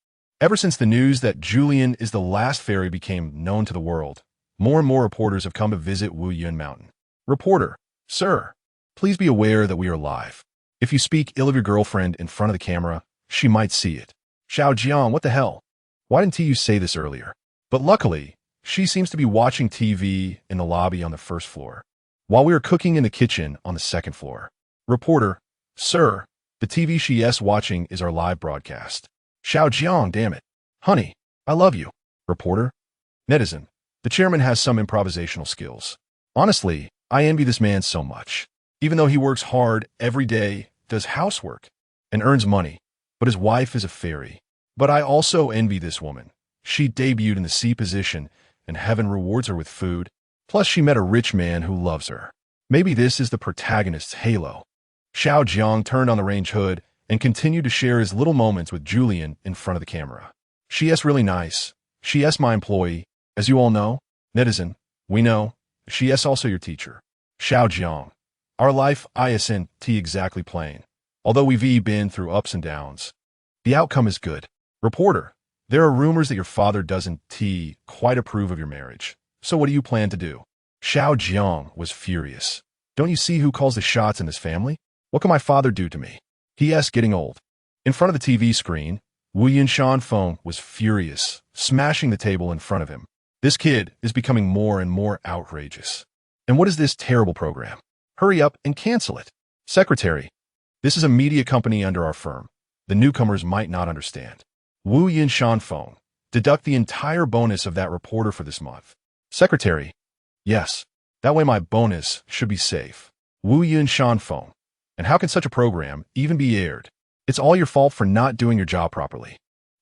Speaker 1: Ever since the news that Julian is the last fairy became known to the world, more and more reporters have come to visit Wu Yun Mountain. Reporter, sir, please be aware that we are live. If you speak ill of your girlfriend in front of the camera, she might see it. Xiaojiang, what the hell? Why didn't you say this earlier? But luckily, she seems to be watching TV in the lobby on the 1st floor, while we are cooking in the kitchen on the 2nd floor. Reporter, sir, the TV she is watching is our live broadcast. Xiaojiang, damn it. Honey, I love you. Reporter, netizen, the chairman has some improvisational skills. Honestly, I envy this man so much. Even though he works hard every day, does housework, and earns money, but his wife is a fairy. But I also envy this woman. She debuted in the C position, and heaven rewards her with food. Plus, she met a rich man who loves her. Maybe this is the protagonist's halo. Xiaojiang turned on the range hood and continued to share his little moments with Julian in front of the camera. She is really nice. She is my employee. As you all know, netizen, we know, she is also your teacher. Xiaojiang, our life isn't exactly plain. Although we've been through ups and downs, the outcome is good. Reporter, there are rumors that your father doesn't quite approve of your marriage. So what do you plan to do? Xiaojiang was furious. Don't you see who calls the shots in this family? What can my father do to me? He is getting old. In front of the TV screen, Wu Yunshan Feng was furious, smashing the table in front of him. This kid is becoming more and more outrageous. And what is this terrible program? Hurry up and cancel it. Secretary, this is a media company under our firm. The newcomers might not understand. Wu Yunshan Feng, Deduct the entire bonus of that reporter for this month. Secretary. Yes. That way my bonus should be safe. Wu Yun Shan phone. And how can such a program even be aired? It's all your fault for not doing your job properly.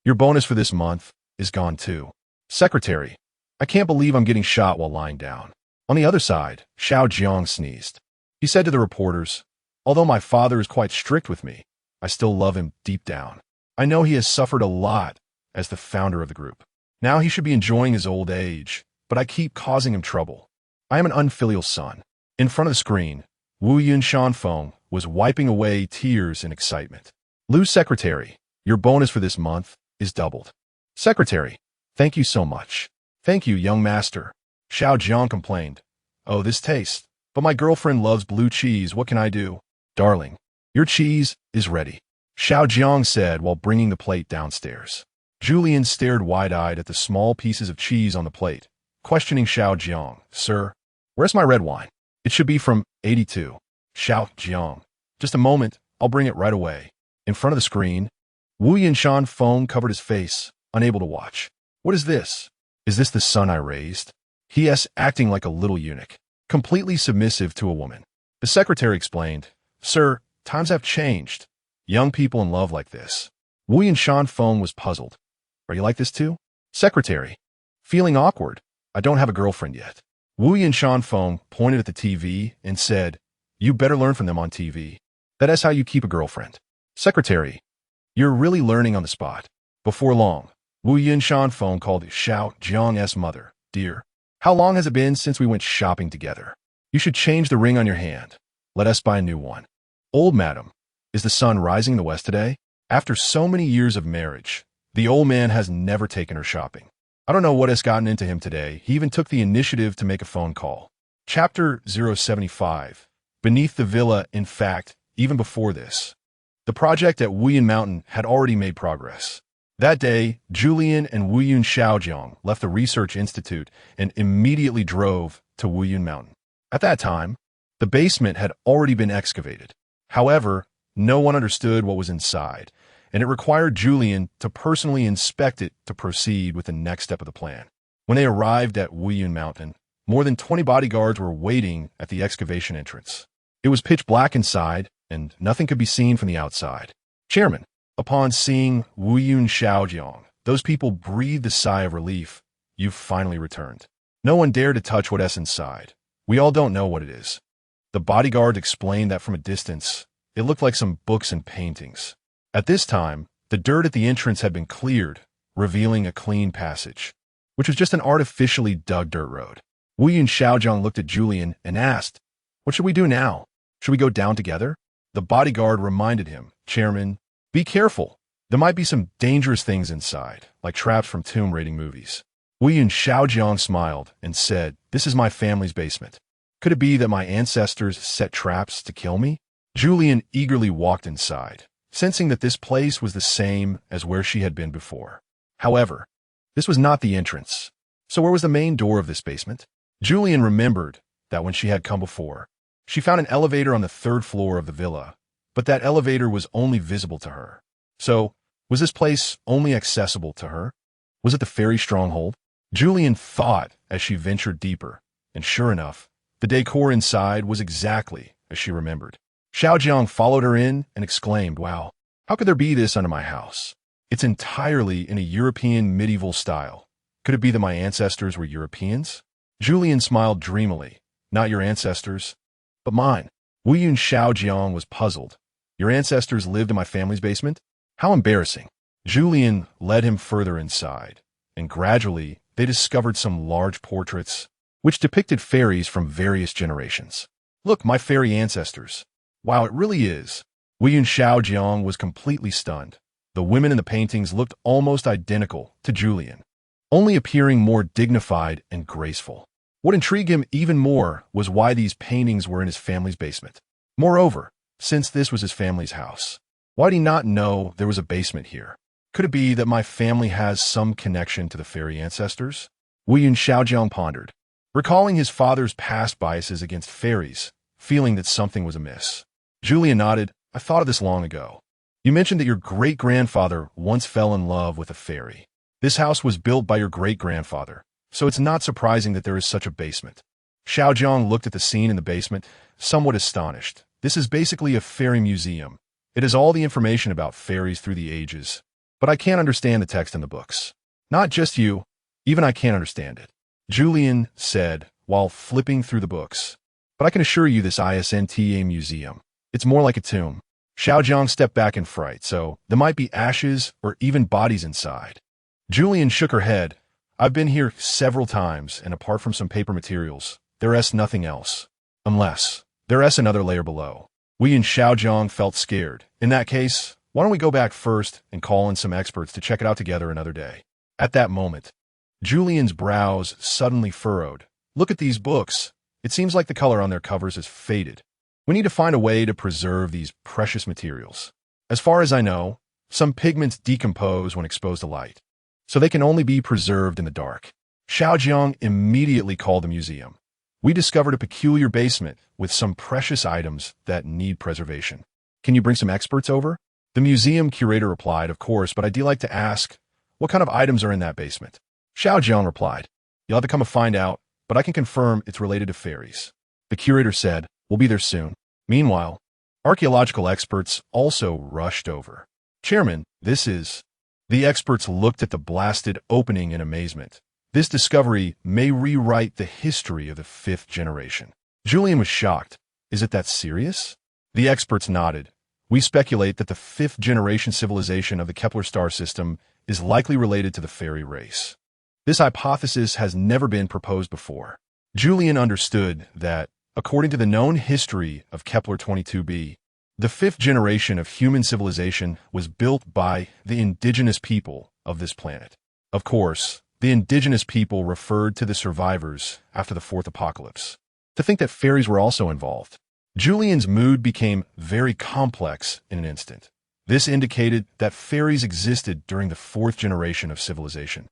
Speaker 1: Your bonus for this month is gone too. Secretary. I can't believe I'm getting shot while lying down. On the other side, Xiao Jiang sneezed. He said to the reporters, although my father is quite strict with me, I still love him deep down. I know he has suffered a lot as the founder of the group. Now he should be enjoying his old age, but I keep causing him trouble. I am an unfilial son. In front of the screen, Wu Yun Shan phone was wiping away tears in excitement. Lu Secretary, your bonus for this month is doubled. Secretary, thank you so much. Thank you, young master. Xiao Jiang complained. Oh, this taste. But my girlfriend loves blue cheese. What can I do? Darling, your cheese is ready. Xiao Jiang said while bringing the plate downstairs. Julian stared wide-eyed at the small pieces of cheese on the plate, questioning Xiao Jiang. Sir, where's my red wine? It should be from 82. Xiao Jiang. Just a moment, I'll bring it right away. In front of the screen, Wu Yinshan phone covered his face, unable to watch. What is this? Is this the son I raised? He.S. acting like a little eunuch, completely submissive to a woman. The secretary explained, Sir, times have changed. Young people in love like this. Wu Yinshan phone was puzzled. Are you like this too? Secretary. Feeling awkward. I don't have a girlfriend yet. Wu Yinshan phone pointed at the TV and said, You better learn from them on TV. That is how you keep a girlfriend. Secretary. You're really learning on the spot. Before long, Wu Yinshan phone called Xiao Jiang's mother. Dear, how long has it been since we went shopping together? You should change the ring on your hand. Let us buy a new one. Old madam, is the sun rising in the west today? After so many years of marriage, the old man has never taken her shopping. I don't know what has gotten into him today. He even took the initiative to make a phone call. Chapter 075. Beneath the villa, in fact, even before this, the project at Wuyun Mountain had already made progress. That day, Julian and Wuyun Xiaojiang left the research institute and immediately drove to Wuyun Mountain. At that time, the basement had already been excavated. However, no one understood what was inside, and it required Julian to personally inspect it to proceed with the next step of the plan. When they arrived at Wuyun Mountain, more than 20 bodyguards were waiting at the excavation entrance. It was pitch black inside, and nothing could be seen from the outside. Chairman, upon seeing Wuyun Xiaojiang, those people breathed a sigh of relief. You've finally returned. No one dared to touch what's inside. We all don't know what it is. The bodyguard explained that from a distance, it looked like some books and paintings. At this time, the dirt at the entrance had been cleared, revealing a clean passage, which was just an artificially dug dirt road. Wuyun Xiaojiang looked at Julian and asked, What should we do now? Should we go down together? The bodyguard reminded him, Chairman, be careful. There might be some dangerous things inside, like traps from tomb raiding movies. Wuyun Xiaojiang smiled and said, This is my family's basement. Could it be that my ancestors set traps to kill me? Julian eagerly walked inside, sensing that this place was the same as where she had been before. However, this was not the entrance. So where was the main door of this basement? Julian remembered that when she had come before, she found an elevator on the third floor of the villa, but that elevator was only visible to her. So, was this place only accessible to her? Was it the fairy stronghold? Julian thought as she ventured deeper, and sure enough, the decor inside was exactly as she remembered. Xiaojiang followed her in and exclaimed, Wow, how could there be this under my house? It's entirely in a European medieval style. Could it be that my ancestors were Europeans? Julian smiled dreamily. Not your ancestors, but mine. Wuyun Xiaojiang was puzzled. Your ancestors lived in my family's basement? How embarrassing. Julian led him further inside, and gradually they discovered some large portraits, which depicted fairies from various generations. Look, my fairy ancestors. Wow, it really is. Wuyun Xiaojiang was completely stunned. The women in the paintings looked almost identical to Julian, only appearing more dignified and graceful. What intrigued him even more was why these paintings were in his family's basement. Moreover, since this was his family's house, why did he not know there was a basement here? Could it be that my family has some connection to the fairy ancestors? Wuyun Xiaojiang pondered, recalling his father's past biases against fairies, feeling that something was amiss. Julian nodded. I thought of this long ago. You mentioned that your great-grandfather once fell in love with a fairy. This house was built by your great-grandfather, so it's not surprising that there is such a basement. Xiaojiang looked at the scene in the basement, somewhat astonished. This is basically a fairy museum. It has all the information about fairies through the ages. But I can't understand the text in the books. Not just you, even I can't understand it. Julian said, while flipping through the books. But I can assure you this isn't a museum. It's more like a tomb. Xiaojiang stepped back in fright, so there might be ashes or even bodies inside. Julian shook her head. I've been here several times, and apart from some paper materials, there's nothing else. Unless there's another layer below. We and Xiaojiang felt scared. In that case, why don't we go back first and call in some experts to check it out together another day? At that moment, Julian's brows suddenly furrowed. Look at these books. It seems like the color on their covers is faded. We need to find a way to preserve these precious materials. As far as I know, some pigments decompose when exposed to light, so they can only be preserved in the dark. Xiaojiang immediately called the museum. We discovered a peculiar basement with some precious items that need preservation. Can you bring some experts over? The museum curator replied, of course, but I'd like to ask, what kind of items are in that basement? Xiaojiang replied, you'll have to come and find out, but I can confirm it's related to fairies. The curator said, we'll be there soon. Meanwhile, archaeological experts also rushed over. Chairman, this is... The experts looked at the blasted opening in amazement. This discovery may rewrite the history of the 5th generation. Julian was shocked. Is it that serious? The experts nodded. We speculate that the 5th generation civilization of the Kepler star system is likely related to the fairy race. This hypothesis has never been proposed before. Julian understood that, according to the known history of Kepler 22b, the 5th generation of human civilization was built by the indigenous people of this planet. Of course, the indigenous people referred to the survivors after the 4th apocalypse. To think that fairies were also involved. Julian's mood became very complex in an instant. This indicated that fairies existed during the 4th generation of civilization.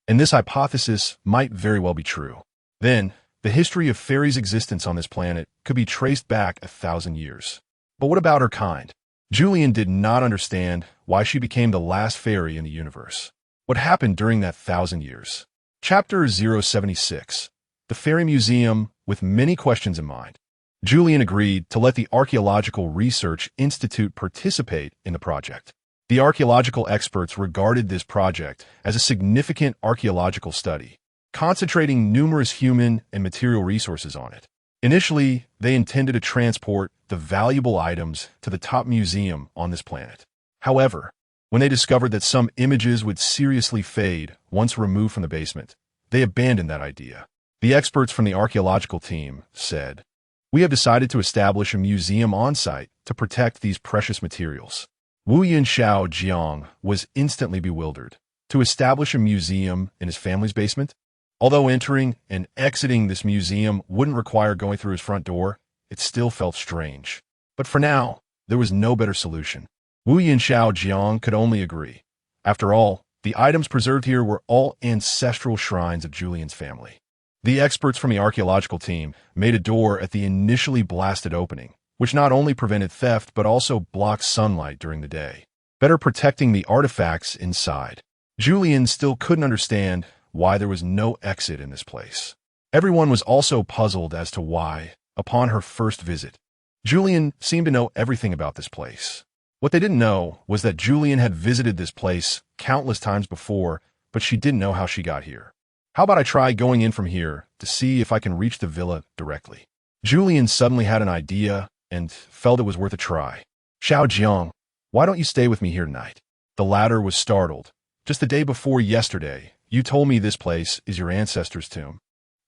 Speaker 1: And this hypothesis might very well be true. Then, the history of fairies' existence on this planet could be traced back 1,000 years. But what about her kind? Julian did not understand why she became the last fairy in the universe. What happened during that 1,000 years? Chapter 076. The Fairy Museum with many questions in mind. Julian agreed to let the Archaeological Research Institute participate in the project. The archaeological experts regarded this project as a significant archaeological study, concentrating numerous human and material resources on it. Initially, they intended to transport the valuable items to the top museum on this planet. However, when they discovered that some images would seriously fade once removed from the basement, they abandoned that idea. The experts from the archaeological team said, we have decided to establish a museum on-site to protect these precious materials. Wu Xiaojiang was instantly bewildered. To establish a museum in his family's basement? Although entering and exiting this museum wouldn't require going through his front door, it still felt strange. But for now, there was no better solution. Wu Xiaojiang could only agree. After all, the items preserved here were all ancestral shrines of Julian's family. The experts from the archaeological team made a door at the initially blasted opening, which not only prevented theft but also blocked sunlight during the day, better protecting the artifacts inside. Julian still couldn't understand why there was no exit in this place. Everyone was also puzzled as to why, upon her first visit, Julian seemed to know everything about this place. What they didn't know was that Julian had visited this place countless times before, but she didn't know how she got here. How about I try going in from here to see if I can reach the villa directly? Julian suddenly had an idea and felt it was worth a try. Xiaojiang, why don't you stay with me here tonight? The latter was startled. Just the day before yesterday, you told me this place is your ancestors' tomb.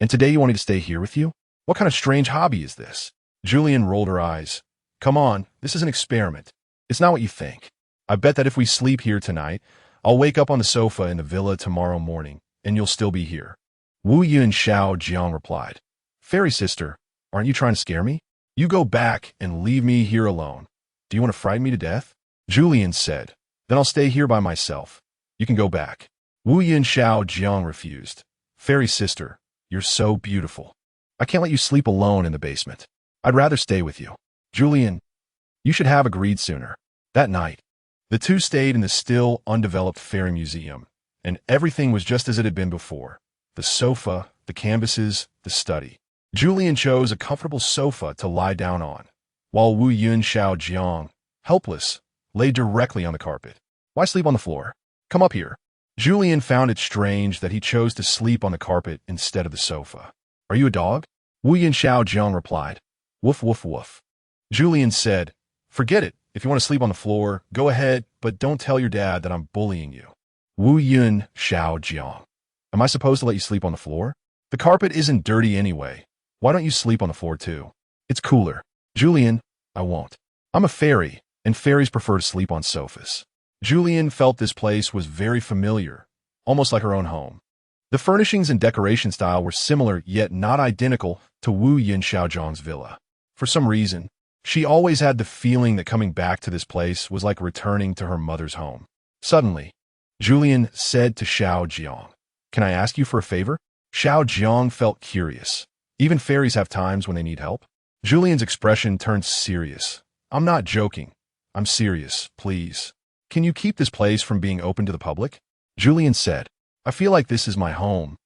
Speaker 1: And today you want me to stay here with you? What kind of strange hobby is this? Julian rolled her eyes. Come on, this is an experiment. It's not what you think. I bet that if we sleep here tonight, I'll wake up on the sofa in the villa tomorrow morning, and you'll still be here. Wu Xiaojiang replied. Fairy sister, aren't you trying to scare me? You go back and leave me here alone. Do you want to frighten me to death? Julian said. Then I'll stay here by myself. You can go back. Wu Xiaojiang refused. Fairy sister, you're so beautiful. I can't let you sleep alone in the basement. I'd rather stay with you. Julian, you should have agreed sooner. That night, the two stayed in the still undeveloped fairy museum, and everything was just as it had been before. The sofa, the canvases, the study. Julian chose a comfortable sofa to lie down on, while Wu Yun Xiaojiang, helpless, lay directly on the carpet. Why sleep on the floor? Come up here. Julian found it strange that he chose to sleep on the carpet instead of the sofa. Are you a dog? Wu Yun Xiaojiang replied. Woof, woof, woof. Julian said, forget it. If you want to sleep on the floor, go ahead, but don't tell your dad that I'm bullying you. Wu Yun Xiaojiang. Am I supposed to let you sleep on the floor? The carpet isn't dirty anyway. Why don't you sleep on the floor too? It's cooler. Julian, I won't. I'm a fairy, and fairies prefer to sleep on sofas. Julian felt this place was very familiar, almost like her own home. The furnishings and decoration style were similar yet not identical to Wu Yun Xiaojiang's villa. For some reason, she always had the feeling that coming back to this place was like returning to her mother's home. Suddenly, Julian said to Xiaojiang, can I ask you for a favor? Xiaojiang felt curious. Even fairies have times when they need help. Julian's expression turned serious. I'm not joking. I'm serious, please. Can you keep this place from being open to the public? Julian said, I feel like this is my home,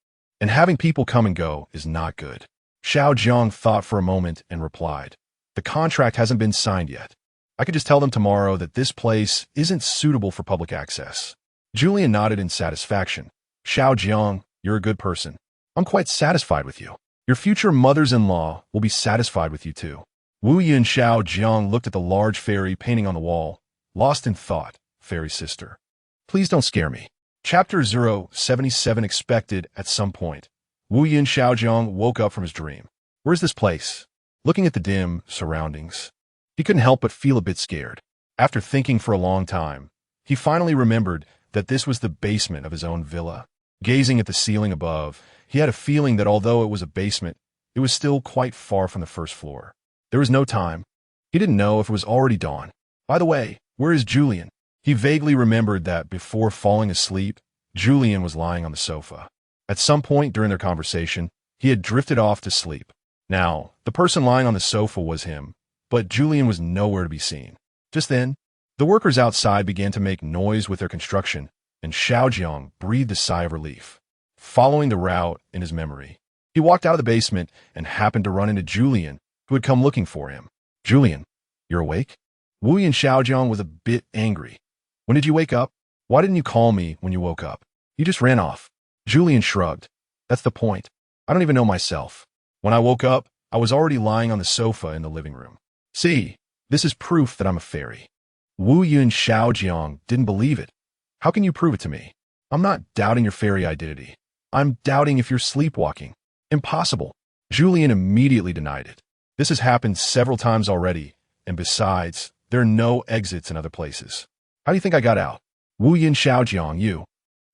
Speaker 1: and having people come and go is not good. Xiaojiang thought for a moment and replied, the contract hasn't been signed yet. I could just tell them tomorrow that this place isn't suitable for public access. Julian nodded in satisfaction. Xiaojiang, you're a good person. I'm quite satisfied with you. Your future mothers-in-law will be satisfied with you too. Wu Yun Xiaojiang looked at the large fairy painting on the wall, lost in thought. Fairy sister. Please don't scare me. Chapter 077 expected at some point. Wu Yun Xiaojiang woke up from his dream. Where's this place? Looking at the dim surroundings, he couldn't help but feel a bit scared. After thinking for a long time, he finally remembered that this was the basement of his own villa. Gazing at the ceiling above, he had a feeling that although it was a basement, it was still quite far from the first floor. There was no time. He didn't know if it was already dawn. By the way, where is Julian? He vaguely remembered that before falling asleep, Julian was lying on the sofa. At some point during their conversation, he had drifted off to sleep. Now, the person lying on the sofa was him, but Julian was nowhere to be seen. Just then, the workers outside began to make noise with their construction, and Xiaojiang breathed a sigh of relief. Following the route in his memory, he walked out of the basement and happened to run into Julian, who had come looking for him. Julian, you're awake? Wu Yun Xiaojiang was a bit angry. When did you wake up? Why didn't you call me when you woke up? You just ran off. Julian shrugged. That's the point. I don't even know myself. When I woke up, I was already lying on the sofa in the living room. See, this is proof that I'm a fairy. Wu Yun Xiaojiang didn't believe it. How can you prove it to me? I'm not doubting your fairy identity. I'm doubting if you're sleepwalking. Impossible. Julian immediately denied it. This has happened several times already, and besides, there are no exits in other places. How do you think I got out? Wu Yun Xiaojiang, you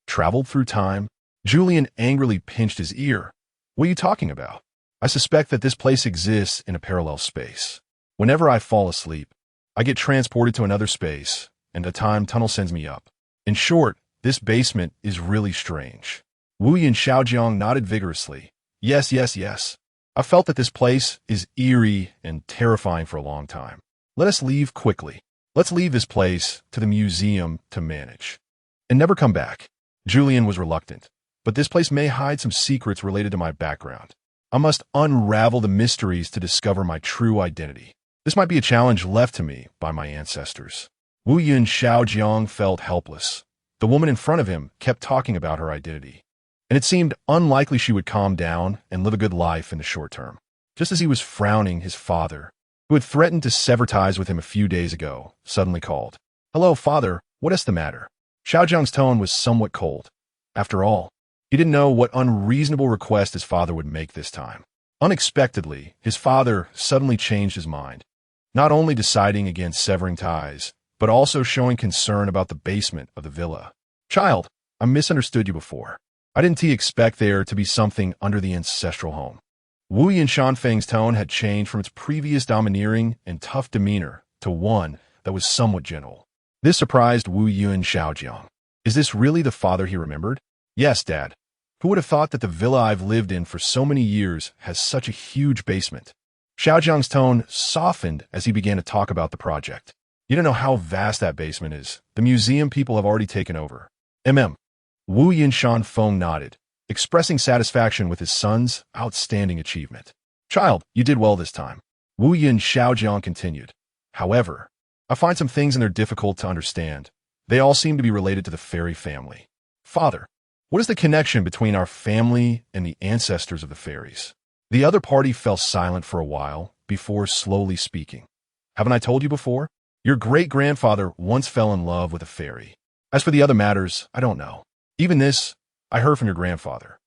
Speaker 1: traveled through time? Julian angrily pinched his ear. What are you talking about? I suspect that this place exists in a parallel space. Whenever I fall asleep, I get transported to another space, and a time tunnel sends me up. In short, this basement is really strange. Wu Yun Xiaojiang nodded vigorously. Yes, yes, yes. I felt that this place is eerie and terrifying for a long time. Let us leave quickly. Let's leave this place to the museum to manage. And never come back. Julian was reluctant, but this place may hide some secrets related to my background. I must unravel the mysteries to discover my true identity. This might be a challenge left to me by my ancestors. Wu Yun Xiaojiang felt helpless. The woman in front of him kept talking about her identity, and it seemed unlikely she would calm down and live a good life in the short term. Just as he was frowning, his father, who had threatened to sever ties with him a few days ago, suddenly called. Hello, father, what is the matter? Xiaojiang's tone was somewhat cold. After all, he didn't know what unreasonable request his father would make this time. Unexpectedly, his father suddenly changed his mind, not only deciding against severing ties, but also showing concern about the basement of the villa. Child, I misunderstood you before. I didn't expect there to be something under the ancestral home. Wu Yun Shanfeng's tone had changed from its previous domineering and tough demeanor to one that was somewhat gentle. This surprised Wu Yun Xiaojiang. Is this really the father he remembered? Yes, Dad. Who would have thought that the villa I've lived in for so many years has such a huge basement? Xiaojiang's tone softened as he began to talk about the project. You don't know how vast that basement is. The museum people have already taken over. Wu Yinshan Feng nodded, expressing satisfaction with his son's outstanding achievement. Child, you did well this time. Wu Yin Xiaojiang continued. However, I find some things in there difficult to understand. They all seem to be related to the fairy family. Father, what is the connection between our family and the ancestors of the fairies? The other party fell silent for a while before slowly speaking. Haven't I told you before? Your great-grandfather once fell in love with a fairy. As for the other matters, I don't know. Even this, I heard from your grandfather.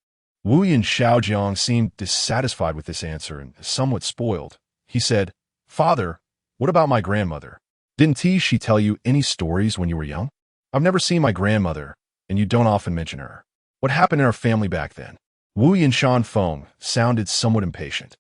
Speaker 1: Wu Yin Xiaojiang seemed dissatisfied with this answer and somewhat spoiled. He said, Father, what about my grandmother? Didn't she tell you any stories when you were young? I've never seen my grandmother, and you don't often mention her. What happened in our family back then? Wu Yinshan Feng sounded somewhat impatient.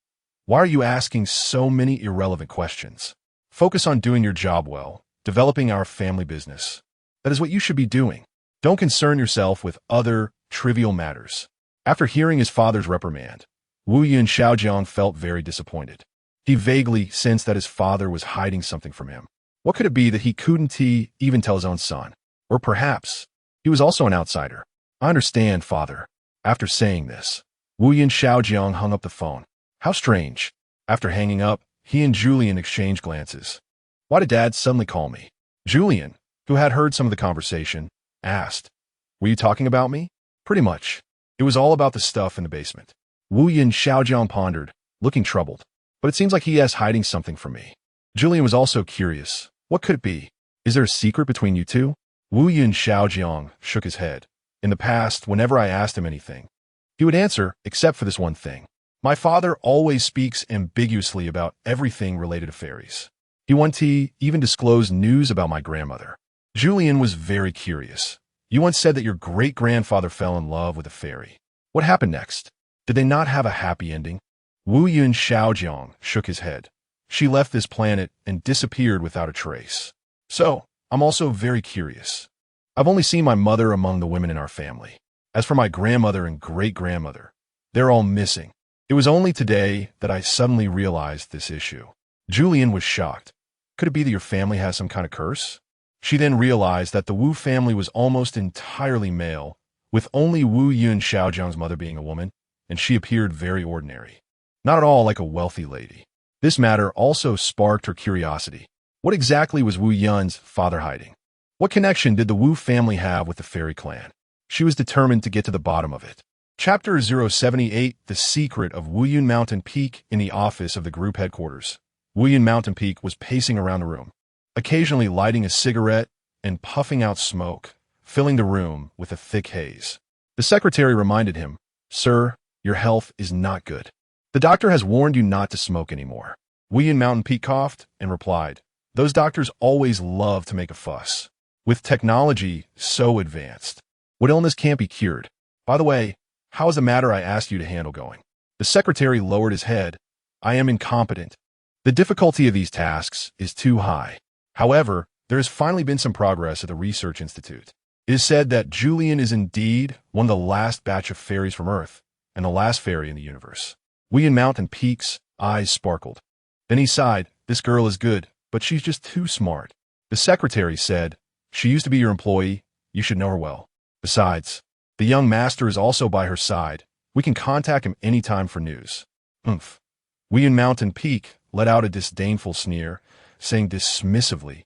Speaker 1: Why are you asking so many irrelevant questions? Focus on doing your job well, developing our family business. That is what you should be doing. Don't concern yourself with other trivial matters. After hearing his father's reprimand, Wu Yin Xiaojiang felt very disappointed. He vaguely sensed that his father was hiding something from him. What could it be that he couldn't even tell his own son? Or perhaps he was also an outsider. I understand, father. After saying this, Wu Yin Xiaojiang hung up the phone. How strange. After hanging up, he and Julian exchanged glances. Why did Dad suddenly call me? Julian, who had heard some of the conversation, asked. Were you talking about me? Pretty much. It was all about the stuff in the basement. Wu Yin Xiaojiang pondered, looking troubled. But it seems like he is hiding something from me. Julian was also curious. What could it be? Is there a secret between you two? Wu Yin Xiaojiang shook his head. In the past, whenever I asked him anything, he would answer, except for this one thing. My father always speaks ambiguously about everything related to fairies. He once even disclosed news about my grandmother. Julian was very curious. You once said that your great-grandfather fell in love with a fairy. What happened next? Did they not have a happy ending? Wu Yin Xiaojiang shook his head. She left this planet and disappeared without a trace. So, I'm also very curious. I've only seen my mother among the women in our family. As for my grandmother and great-grandmother, they're all missing. It was only today that I suddenly realized this issue. Julian was shocked. Could it be that your family has some kind of curse? She then realized that the Wu family was almost entirely male, with only Wu Yun Xiaojiang's mother being a woman, and she appeared very ordinary. Not at all like a wealthy lady. This matter also sparked her curiosity. What exactly was Wu Yun's father hiding? What connection did the Wu family have with the fairy clan? She was determined to get to the bottom of it. Chapter 078, The Secret of Wu Yun Mountain Peak. In the office of the group headquarters, Wu Yun Mountain Peak was pacing around the room, occasionally lighting a cigarette and puffing out smoke, filling the room with a thick haze. The secretary reminded him, Sir, your health is not good. The doctor has warned you not to smoke anymore. Wu Yun Mountain Peak coughed and replied, Those doctors always love to make a fuss. With technology so advanced, what illness can't be cured? By the way, how is the matter I asked you to handle going? The secretary lowered his head. I am incompetent. The difficulty of these tasks is too high. However, there has finally been some progress at the Research Institute. It is said that Julian is indeed one of the last batch of fairies from Earth, and the last fairy in the universe. Wu Yun Mountain Peak's eyes sparkled. Then he sighed, This girl is good, but she's just too smart. The secretary said, She used to be your employee. You should know her well. Besides, the young master is also by her side. We can contact him anytime for news. Wu Yun Mountain Peak let out a disdainful sneer, saying dismissively,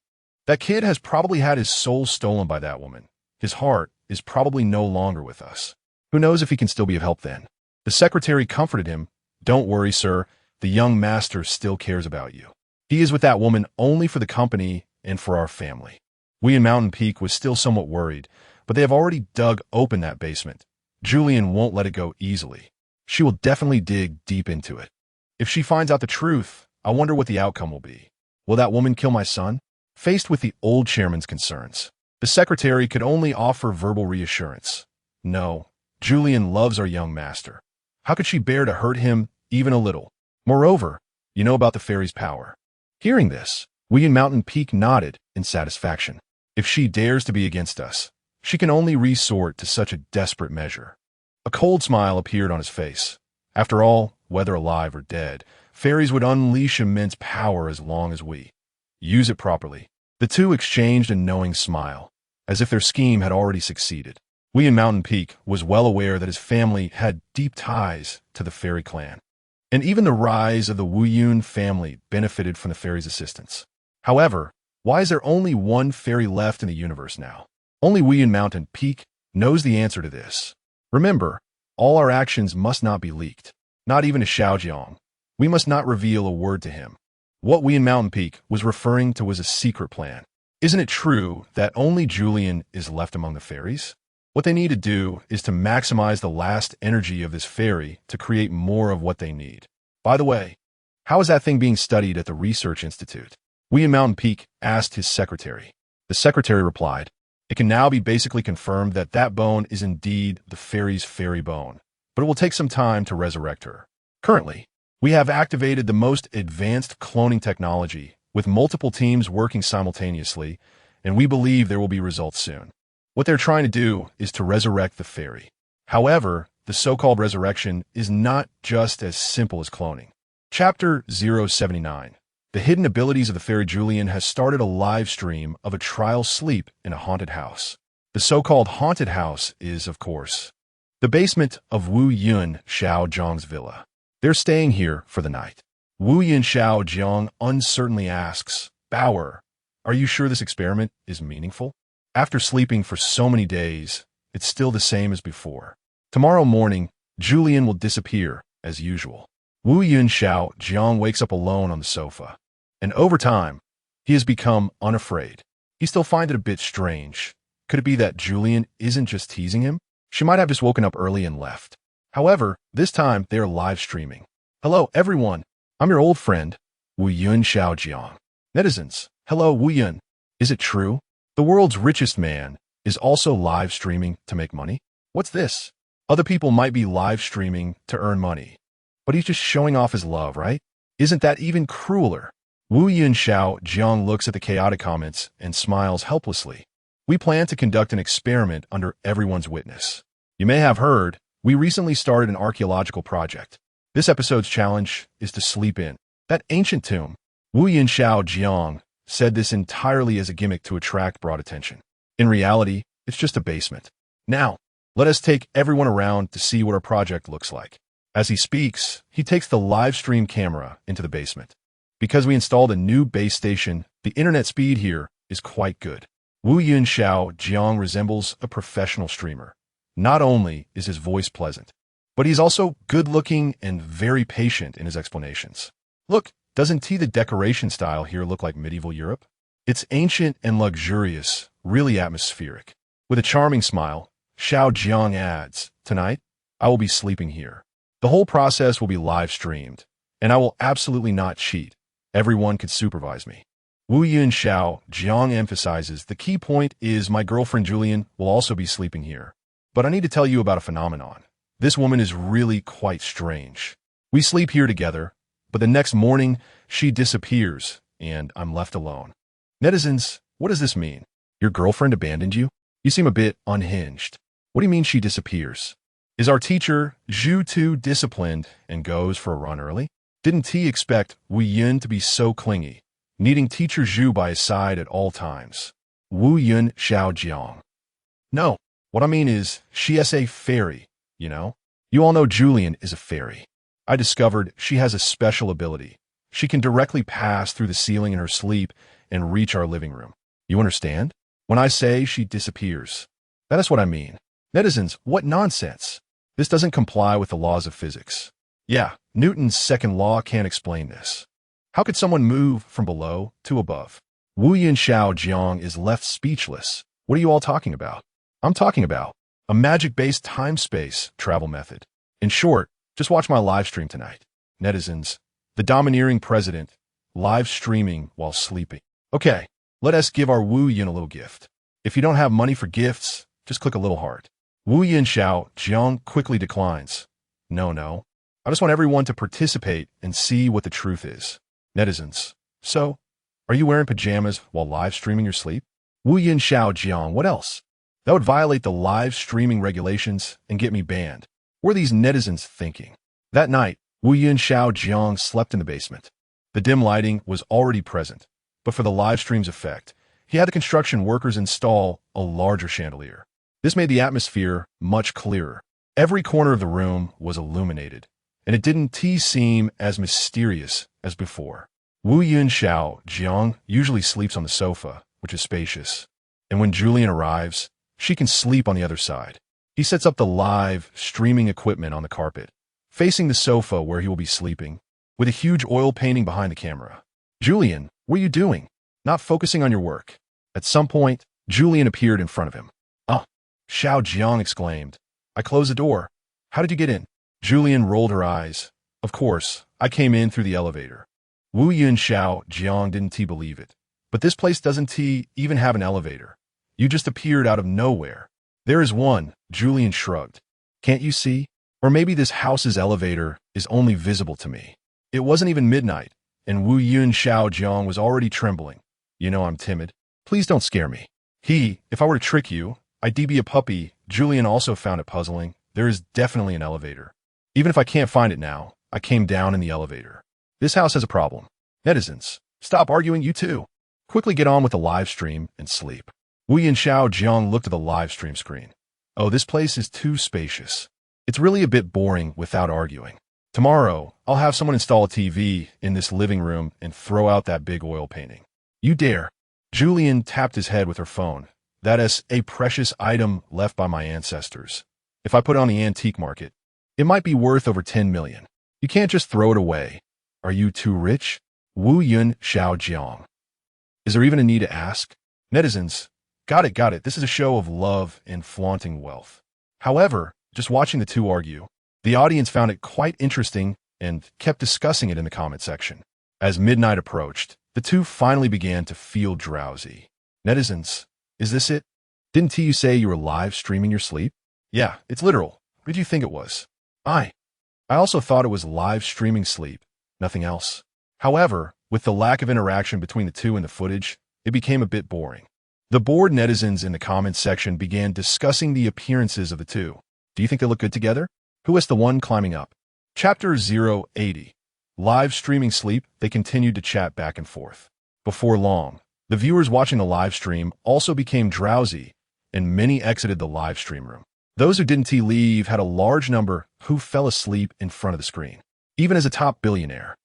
Speaker 1: That kid has probably had his soul stolen by that woman. His heart is probably no longer with us. Who knows if he can still be of help then? The secretary comforted him. Don't worry, sir. The young master still cares about you. He is with that woman only for the company and for our family. Wu Yun Mountain Peak was still somewhat worried, but they have already dug open that basement. Julian won't let it go easily. She will definitely dig deep into it. If she finds out the truth, I wonder what the outcome will be. Will that woman kill my son? Faced with the old chairman's concerns, the secretary could only offer verbal reassurance. No, Julian loves our young master. How could she bear to hurt him even a little? Moreover, you know about the fairy's power. Hearing this, Wu Yun Mountain Peak nodded in satisfaction. If she dares to be against us, she can only resort to such a desperate measure. A cold smile appeared on his face. After all, whether alive or dead, fairies would unleash immense power as long as we use it properly. The two exchanged a knowing smile, as if their scheme had already succeeded. Wuyan Mountain Peak was well aware that his family had deep ties to the fairy clan, and even the rise of the Wuyun family benefited from the fairy's assistance. However, why is there only one fairy left in the universe now? Only Wuyan Mountain Peak knows the answer to this. Remember, all our actions must not be leaked, not even to Xiaojiang. We must not reveal a word to him. What Wuyan Mountain Peak was referring to was a secret plan. Isn't it true that only Julian is left among the fairies? What they need to do is to maximize the last energy of this fairy to create more of what they need. By the way, how is that thing being studied at the Research Institute? Wuyan Mountain Peak asked his secretary. The secretary replied, "It can now be basically confirmed that that bone is indeed the fairy's fairy bone, but it will take some time to resurrect her. Currently, we have activated the most advanced cloning technology with multiple teams working simultaneously, and we believe there will be results soon. What they're trying to do is to resurrect the fairy. However, the so-called resurrection is not just as simple as cloning." Chapter 079. The hidden abilities of the fairy Julian has started a live stream of a trial sleep in a haunted house. The so-called haunted house is, of course, the basement of Wu Yun Xiaojiang's villa. They're staying here for the night. Wu Yun Xiaojiang uncertainly asks, "Bauer, are you sure this experiment is meaningful? After sleeping for so many days, it's still the same as before. Tomorrow morning, Julian will disappear, as usual." Wu Yun Xiaojiang wakes up alone on the sofa, and over time, he has become unafraid. He still finds it a bit strange. Could it be that Julian isn't just teasing him? She might have just woken up early and left. However, this time they are live streaming. "Hello, everyone. I'm your old friend, Wu Yun Xiaojiang. Netizens, hello, Wu Yun. Is it true? The world's richest man is also live streaming to make money? What's this? Other people might be live streaming to earn money, but he's just showing off his love, right? Isn't that even crueler?" Wu Yun Xiaojiang looks at the chaotic comments and smiles helplessly. "We plan to conduct an experiment under everyone's witness. You may have heard, we recently started an archaeological project. This episode's challenge is to sleep in that ancient tomb." Wu Yun Xiaojiang said this entirely as a gimmick to attract broad attention. In reality, it's just a basement. "Now, let us take everyone around to see what our project looks like." As he speaks, he takes the live stream camera into the basement. "Because we installed a new base station, the internet speed here is quite good." Wu Yun Xiaojiang resembles a professional streamer. Not only is his voice pleasant, but he's also good-looking and very patient in his explanations. "Look, doesn't the decoration style here look like medieval Europe? It's ancient and luxurious, really atmospheric." With a charming smile, Xiaojiang adds, "Tonight, I will be sleeping here. The whole process will be live streamed, and I will absolutely not cheat. Everyone could supervise me." Wu Yun Xiaojiang emphasizes, "The key point is my girlfriend Julian will also be sleeping here. But I need to tell you about a phenomenon. This woman is really quite strange. We sleep here together, but the next morning she disappears, and I'm left alone." Netizens, what does this mean? Your girlfriend abandoned you? You seem a bit unhinged. What do you mean she disappears? Is our teacher Zhu too disciplined and goes for a run early? Didn't he expect Wu Yun to be so clingy, needing teacher Zhu by his side at all times? Wu Yun Xiaojiang. No, what I mean is, she is a fairy, you know? You all know Julian is a fairy. I discovered she has a special ability. She can directly pass through the ceiling in her sleep and reach our living room. You understand? When I say she disappears, that is what I mean. Netizens, what nonsense. This doesn't comply with the laws of physics. Yeah, Newton's second law can't explain this. How could someone move from below to above? Wu Yun Xiaojiang is left speechless. What are you all talking about? I'm talking about a magic-based time-space travel method. In short, just watch my live stream tonight. Netizens, the domineering president, live streaming while sleeping. Okay, let us give our Wu Yun a little gift. If you don't have money for gifts, just click a little heart. Wu Yun Xiaojiang quickly declines. No. I just want everyone to participate and see what the truth is. Netizens, so, are you wearing pajamas while live streaming your sleep? Wu Yun Xiaojiang, what else? That would violate the live streaming regulations and get me banned. What are these netizens thinking? That night, Wu Yun Xiaojiang slept in the basement. The dim lighting was already present, but for the live stream's effect, he had the construction workers install a larger chandelier. This made the atmosphere much clearer. Every corner of the room was illuminated, and it didn't seem as mysterious as before. Wu Yun Xiao Jiang usually sleeps on the sofa, which is spacious. And when Julian arrives, she can sleep on the other side. He sets up the live streaming equipment on the carpet, facing the sofa where he will be sleeping, with a huge oil painting behind the camera. Julian, what are you doing? Not focusing on your work. At some point, Julian appeared in front of him. "Oh," Xiao Jiang exclaimed. "I closed the door. How did you get in?" Julian rolled her eyes. "Of course, I came in through the elevator." Wu Yun Xiao Jiang didn't believe it. "But this place doesn't even have an elevator. You just appeared out of nowhere." "There is one," Julian shrugged. "Can't you see? Or maybe this house's elevator is only visible to me." It wasn't even midnight, and Wu Yun Xiao Jiang was already trembling. "You know I'm timid. Please don't scare me." If I were to trick you, I'd be a puppy." Julian also found it puzzling. There is definitely an elevator. Even if I can't find it now, I came down in the elevator. This house has a problem. Netizens, stop arguing, you too. Quickly get on with the live stream and sleep. Wu Yin Xiao Jiang looked at the live stream screen. "Oh, this place is too spacious. It's really a bit boring without arguing. Tomorrow, I'll have someone install a TV in this living room and throw out that big oil painting." "You dare." Julian tapped his head with her phone. "That is a precious item left by my ancestors. If I put it on the antique market, it might be worth over 10 million. You can't just throw it away. Are you too rich?" Wu Yun Xiao Jiang. "Is there even a need to ask?" Netizens, got it. This is a show of love and flaunting wealth. However, just watching the two argue, the audience found it quite interesting and kept discussing it in the comment section. As midnight approached, the two finally began to feel drowsy. "Netizens, is this it? Didn't you say you were live streaming your sleep?" "Yeah, it's literal. What did you think it was?" I also thought it was live streaming sleep, nothing else." However, with the lack of interaction between the two in the footage, it became a bit boring. The bored netizens in the comments section began discussing the appearances of the two. "Do you think they look good together? Who is the one climbing up?" Chapter 080. Live streaming sleep. They continued to chat back and forth. Before long, the viewers watching the live stream also became drowsy, and many exited the live stream room. Those who didn't leave had a large number who fell asleep in front of the screen. Even as a top billionaire,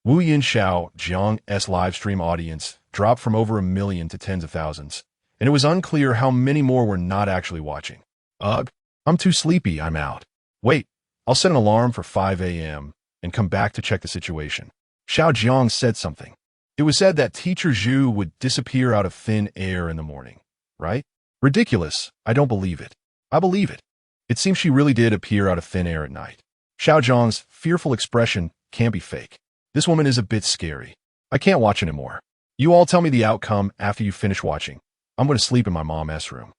Speaker 1: Wu Yin Xiao Jiang's live stream audience dropped from over 1 million to tens of thousands, and it was unclear how many more were not actually watching. "Ugh, I'm too sleepy, I'm out. Wait, I'll set an alarm for 5 a.m. and come back to check the situation." Xiao Jiang said something. "It was said that Teacher Zhu would disappear out of thin air in the morning, right?" "Ridiculous. I don't believe it." "I believe it. It seems she really did appear out of thin air at night." Xiao Jiang's fearful expression can't be fake. "This woman is a bit scary. I can't watch anymore. You all tell me the outcome after you finish watching. I'm going to sleep in my mom's room."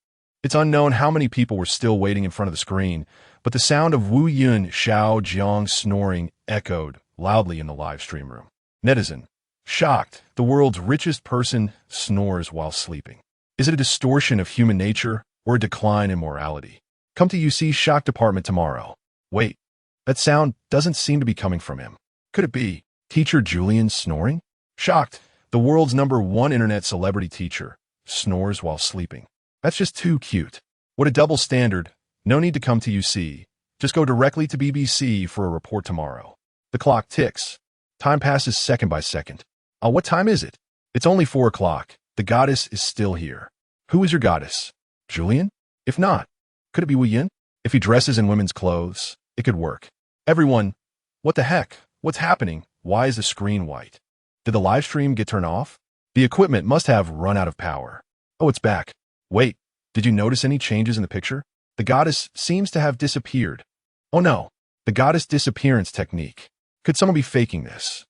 Speaker 1: It's unknown how many people were still waiting in front of the screen, but the sound of Wu Yun Xiao Jiang snoring echoed loudly in the live stream room. Netizen, shocked, the world's richest person snores while sleeping. Is it a distortion of human nature or a decline in morality? Come to UC Shock Department tomorrow. Wait, that sound doesn't seem to be coming from him. Could it be Teacher Julian snoring? Shocked, the world's #1 internet celebrity teacher snores while sleeping. That's just too cute. What a double standard. No need to come to UC. Just go directly to BBC for a report tomorrow. The clock ticks. Time passes second by second. What time is it? It's only 4 o'clock. The goddess is still here. Who is your goddess? Julian? If not, could it be Wu Yin? If he dresses in women's clothes, it could work. Everyone, what the heck? What's happening? Why is the screen white? Did the live stream get turned off? The equipment must have run out of power. Oh, it's back. Wait, did you notice any changes in the picture? The goddess seems to have disappeared. Oh no, the goddess disappearance technique. Could someone be faking this?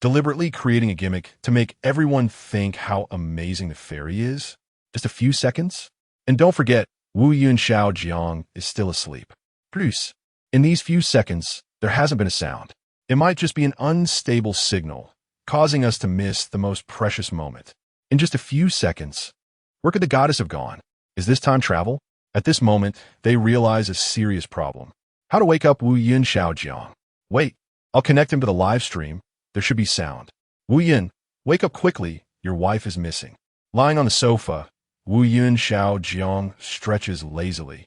Speaker 1: Deliberately creating a gimmick to make everyone think how amazing the fairy is? Just a few seconds? And don't forget, Wu Yun Xiao Jiang is still asleep. Plus, in these few seconds, there hasn't been a sound. It might just be an unstable signal, causing us to miss the most precious moment. In just a few seconds, where could the goddess have gone? Is this time travel? At this moment, they realize a serious problem. How to wake up Wu Yun Xiao Jiang. Wait, I'll connect him to the live stream. There should be sound. Wu Yin, wake up quickly. Your wife is missing. Lying on the sofa, Wu Yun Xiao Jiang stretches lazily,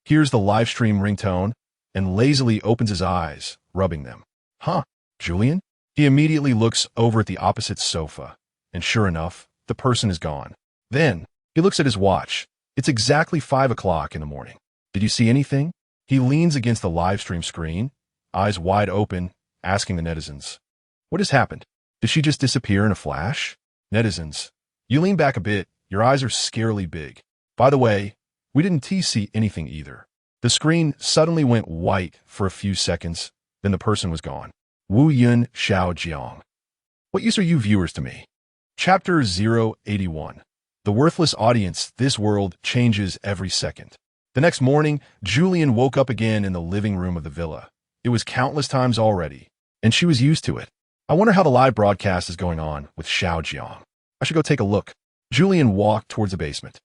Speaker 1: hears the live stream ringtone, and lazily opens his eyes, rubbing them. Huh, Julian? He immediately looks over at the opposite sofa, and sure enough, the person is gone. Then, he looks at his watch. It's exactly 5 o'clock in the morning. Did you see anything? He leans against the live stream screen, eyes wide open, asking the netizens. What has happened? Did she just disappear in a flash? Netizens. You lean back a bit, your eyes are scarily big. By the way, we didn't see anything either. The screen suddenly went white for a few seconds, then the person was gone. Wu Yun Xiao Jiang. What use are you viewers to me? Chapter 081. The worthless audience. This world changes every second. The next morning, Julian woke up again in the living room of the villa. It was countless times already, and she was used to it. I wonder how the live broadcast is going on with Xiao Jiang. I should go take a look. Julian walked towards the basement.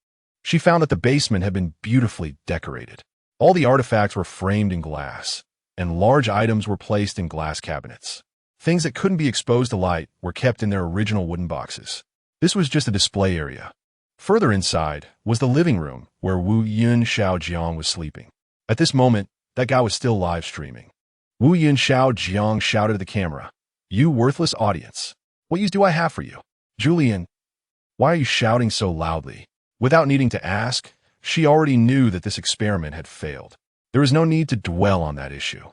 Speaker 1: She found that the basement had been beautifully decorated. All the artifacts were framed in glass, and large items were placed in glass cabinets. Things that couldn't be exposed to light were kept in their original wooden boxes. This was just a display area. Further inside was the living room where Wu Yun Xiao Jiang was sleeping. At this moment, that guy was still live streaming. Wu Yun Xiao Jiang shouted at the camera, "You worthless audience, what use do I have for you?" Julian, why are you shouting so loudly? Without needing to ask, she already knew that this experiment had failed. There was no need to dwell on that issue.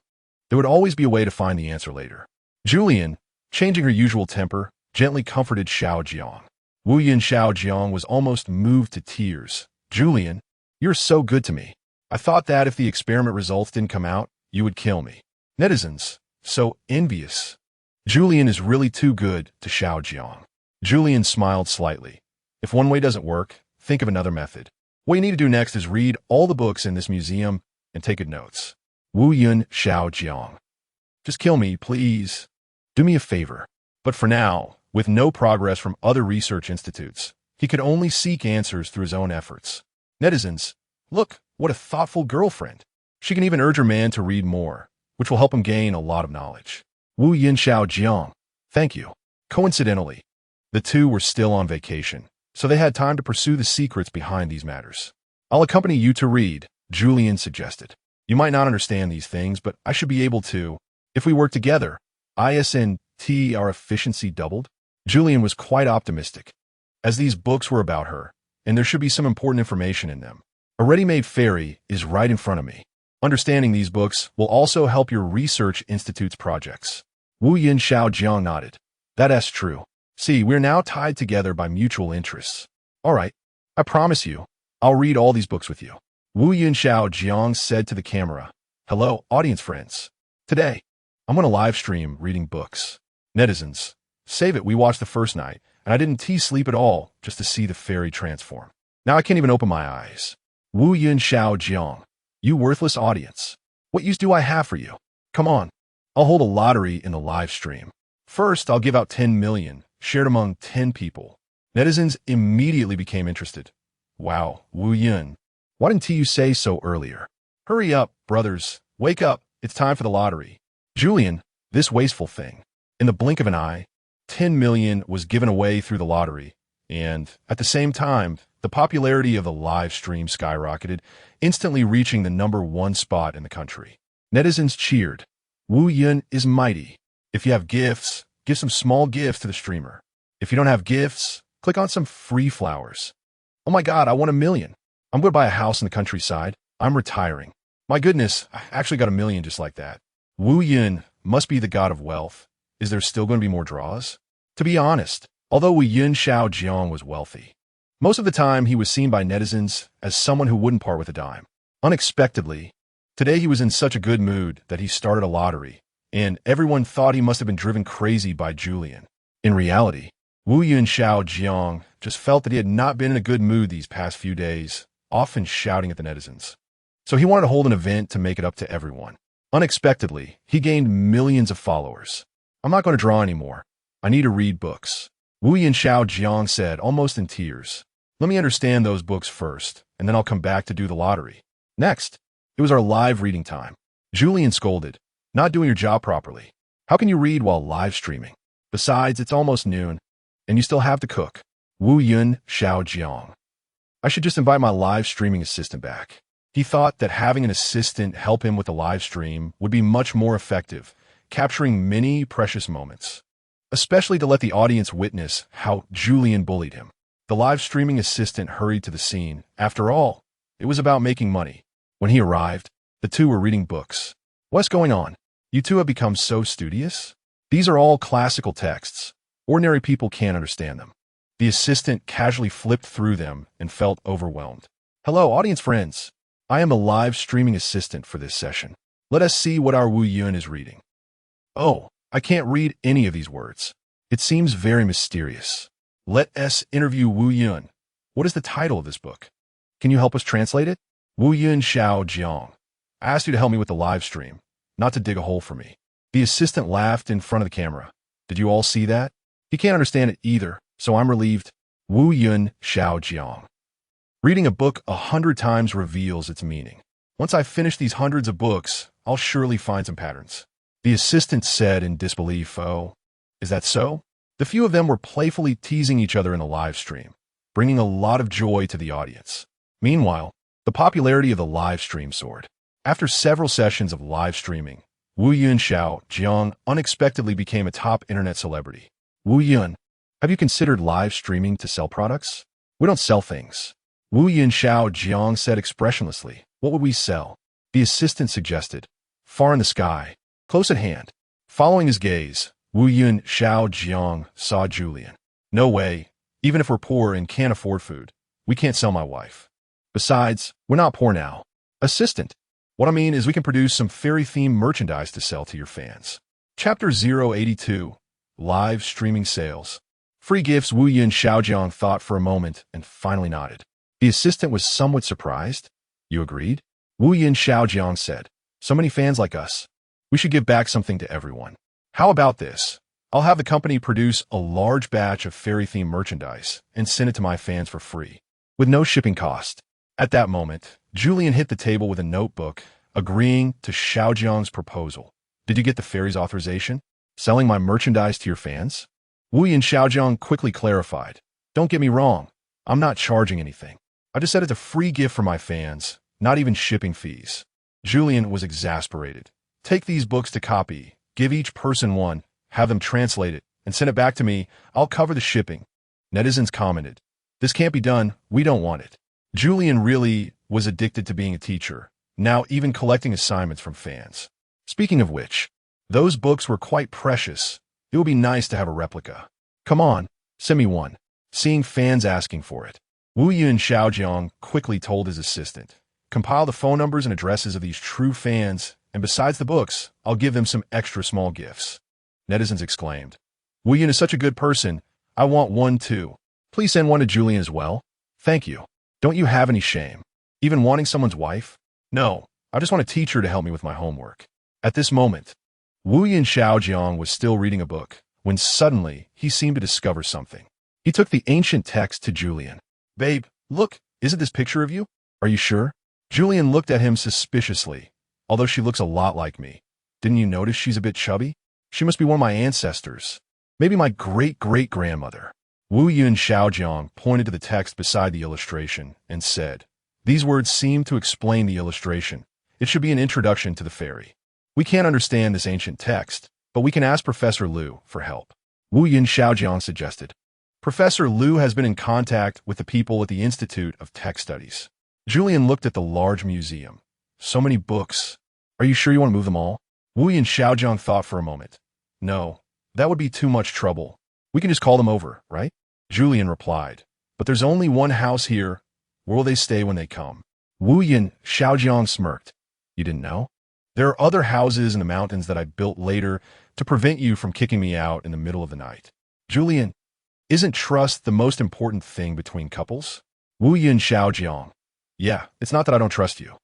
Speaker 1: There would always be a way to find the answer later. Julian, changing her usual temper, gently comforted Xiao Jiang. Wu Yun Xiao Jiang was almost moved to tears. Julian, you're so good to me. I thought that if the experiment results didn't come out, you would kill me. Netizens, so envious. Julian is really too good to Xiao Jiang. Julian smiled slightly. If one way doesn't work, think of another method. What you need to do next is read all the books in this museum and take good notes. Wu Yun Xiao Jiang. Just kill me, please. Do me a favor. But for now, with no progress from other research institutes, he could only seek answers through his own efforts. Netizens, look, what a thoughtful girlfriend. She can even urge her man to read more, which will help him gain a lot of knowledge. Wu Yun Xiao Jiang. Thank you. Coincidentally, the two were still on vacation, so they had time to pursue the secrets behind these matters. I'll accompany you to read, Julian suggested. You might not understand these things, but I should be able to. If we work together, ISNT, our efficiency doubled. Julian was quite optimistic, as these books were about her, and there should be some important information in them. A ready-made fairy is right in front of me. Understanding these books will also help your research institute's projects. Wu Yun Xiao Jiang nodded. That's true. See, we're now tied together by mutual interests. All right, I promise you, I'll read all these books with you. Wu Yun Xiao Jiang said to the camera, "Hello, audience friends. Today, I'm going to live stream reading books. Netizens, save it, we watched the first night, and I didn't sleep at all just to see the fairy transform. Now I can't even open my eyes. Wu Yun Xiao Jiang, you worthless audience. What use do I have for you? Come on, I'll hold a lottery in the live stream. First, I'll give out 10 million, shared among 10 people." Netizens immediately became interested. Wow, Wu Yun, why didn't you say so earlier? Hurry up, brothers, wake up, it's time for the lottery. Julian, this wasteful thing. In the blink of an eye, 10 million was given away through the lottery, and at the same time, the popularity of the live stream skyrocketed, instantly reaching the #1 spot in the country. Netizens cheered. Wu Yun is mighty. If you have gifts, give some small gifts to the streamer. If you don't have gifts, click on some free flowers. Oh my God, I won 1 million. I'm going to buy a house in the countryside. I'm retiring. My goodness, I actually got 1 million just like that. Wu Yun must be the god of wealth. Is there still going to be more draws? To be honest, although Wu Yun Xiao Jiang was wealthy, most of the time he was seen by netizens as someone who wouldn't part with a dime. Unexpectedly, today he was in such a good mood that he started a lottery, and everyone thought he must have been driven crazy by Julian. In reality, Wu Yun Xiao Jiang just felt that he had not been in a good mood these past few days, often shouting at the netizens. So he wanted to hold an event to make it up to everyone. Unexpectedly, he gained millions of followers. I'm not going to draw anymore. I need to read books. Wu Yun Xiao Jiang said, almost in tears. Let me understand those books first, and then I'll come back to do the lottery. Next, it was our live reading time. Julian scolded, not doing your job properly. How can you read while live streaming? Besides, it's almost noon, and you still have to cook. Wu Yun Xiao Jiang. I should just invite my live streaming assistant back. He thought that having an assistant help him with the live stream would be much more effective, capturing many precious moments, especially to let the audience witness how Julian bullied him. The live streaming assistant hurried to the scene. After all, it was about making money. When he arrived, the two were reading books. What's going on? You two have become so studious? These are all classical texts. Ordinary people can't understand them. The assistant casually flipped through them and felt overwhelmed. Hello, audience friends. I am a live streaming assistant for this session. Let us see what our Wu Yun is reading. Oh, I can't read any of these words. It seems very mysterious. Let us interview Wu Yun. What is the title of this book? Can you help us translate it? Wu Yun Xiao Jiang. I asked you to help me with the live stream, not to dig a hole for me. The assistant laughed in front of the camera. Did you all see that? He can't understand it either, so I'm relieved. Wu Yun Xiao Jiang. Reading a book 100 times reveals its meaning. Once I finish these hundreds of books, I'll surely find some patterns. The assistant said in disbelief, oh, is that so? The few of them were playfully teasing each other in the live stream, bringing a lot of joy to the audience. Meanwhile, the popularity of the live stream soared. After several sessions of live streaming, Wu Yun Xiao Jiang unexpectedly became a top internet celebrity. Wu Yun, have you considered live streaming to sell products? We don't sell things. Wu Yun Xiao Jiang said expressionlessly. What would we sell? The assistant suggested. Far in the sky, close at hand. Following his gaze, Wu Yun Xiao Jiang saw Julian. No way. Even if we're poor and can't afford food, we can't sell my wife. Besides, we're not poor now. Assistant. What I mean is we can produce some fairy-themed merchandise to sell to your fans. Chapter 082. Live Streaming Sales. Free gifts. Wu Yun Xiaojiang thought for a moment and finally nodded. The assistant was somewhat surprised. You agreed? Wu Yun Xiaojiang said. So many fans like us. We should give back something to everyone. How about this? I'll have the company produce a large batch of fairy-themed merchandise and send it to my fans for free, with no shipping cost. At that moment, Julian hit the table with a notebook, agreeing to Xiaojiang's proposal. Did you get the fairy's authorization? Selling my merchandise to your fans? Wu Yun Xiaojiang quickly clarified. Don't get me wrong. I'm not charging anything. I just said it's a free gift for my fans, not even shipping fees. Julian was exasperated. Take these books to copy, give each person one, have them translate it, and send it back to me. I'll cover the shipping. Netizens commented. This can't be done. We don't want it. Julian really was addicted to being a teacher, now even collecting assignments from fans. Speaking of which, those books were quite precious. It would be nice to have a replica. Come on, send me one. Seeing fans asking for it, Wu Yun Xiaojiang quickly told his assistant, compile the phone numbers and addresses of these true fans, and besides the books, I'll give them some extra small gifts. Netizens exclaimed. Wu Yun is such a good person. I want one too. Please send one to Julian as well. Thank you. Don't you have any shame? Even wanting someone's wife? No, I just want a teacher to help me with my homework. At this moment, Wu Yun Xiaojiang was still reading a book, when suddenly he seemed to discover something. He took the ancient text to Julian. Babe, look, isn't this picture of you? Are you sure? Julian looked at him suspiciously. Although she looks a lot like me. Didn't you notice she's a bit chubby? She must be one of my ancestors. Maybe my great-great-grandmother. Wu Yun Xiaojiang pointed to the text beside the illustration and said, these words seem to explain the illustration. It should be an introduction to the fairy. We can't understand this ancient text, but we can ask Professor Liu for help. Wu Yun Xiaojiang suggested. Professor Liu has been in contact with the people at the Institute of Tech Studies. Julian looked at the large museum. So many books. Are you sure you want to move them all? Wu Yun Xiaojiang thought for a moment. No, that would be too much trouble. We can just call them over, right? Julian replied. But there's only one house here. Where will they stay when they come? Wu Yun Xiaojiang smirked. You didn't know? There are other houses in the mountains that I built later to prevent you from kicking me out in the middle of the night. Julian, isn't trust the most important thing between couples? Wu Yun Xiaojiang. Yeah, it's not that I don't trust you.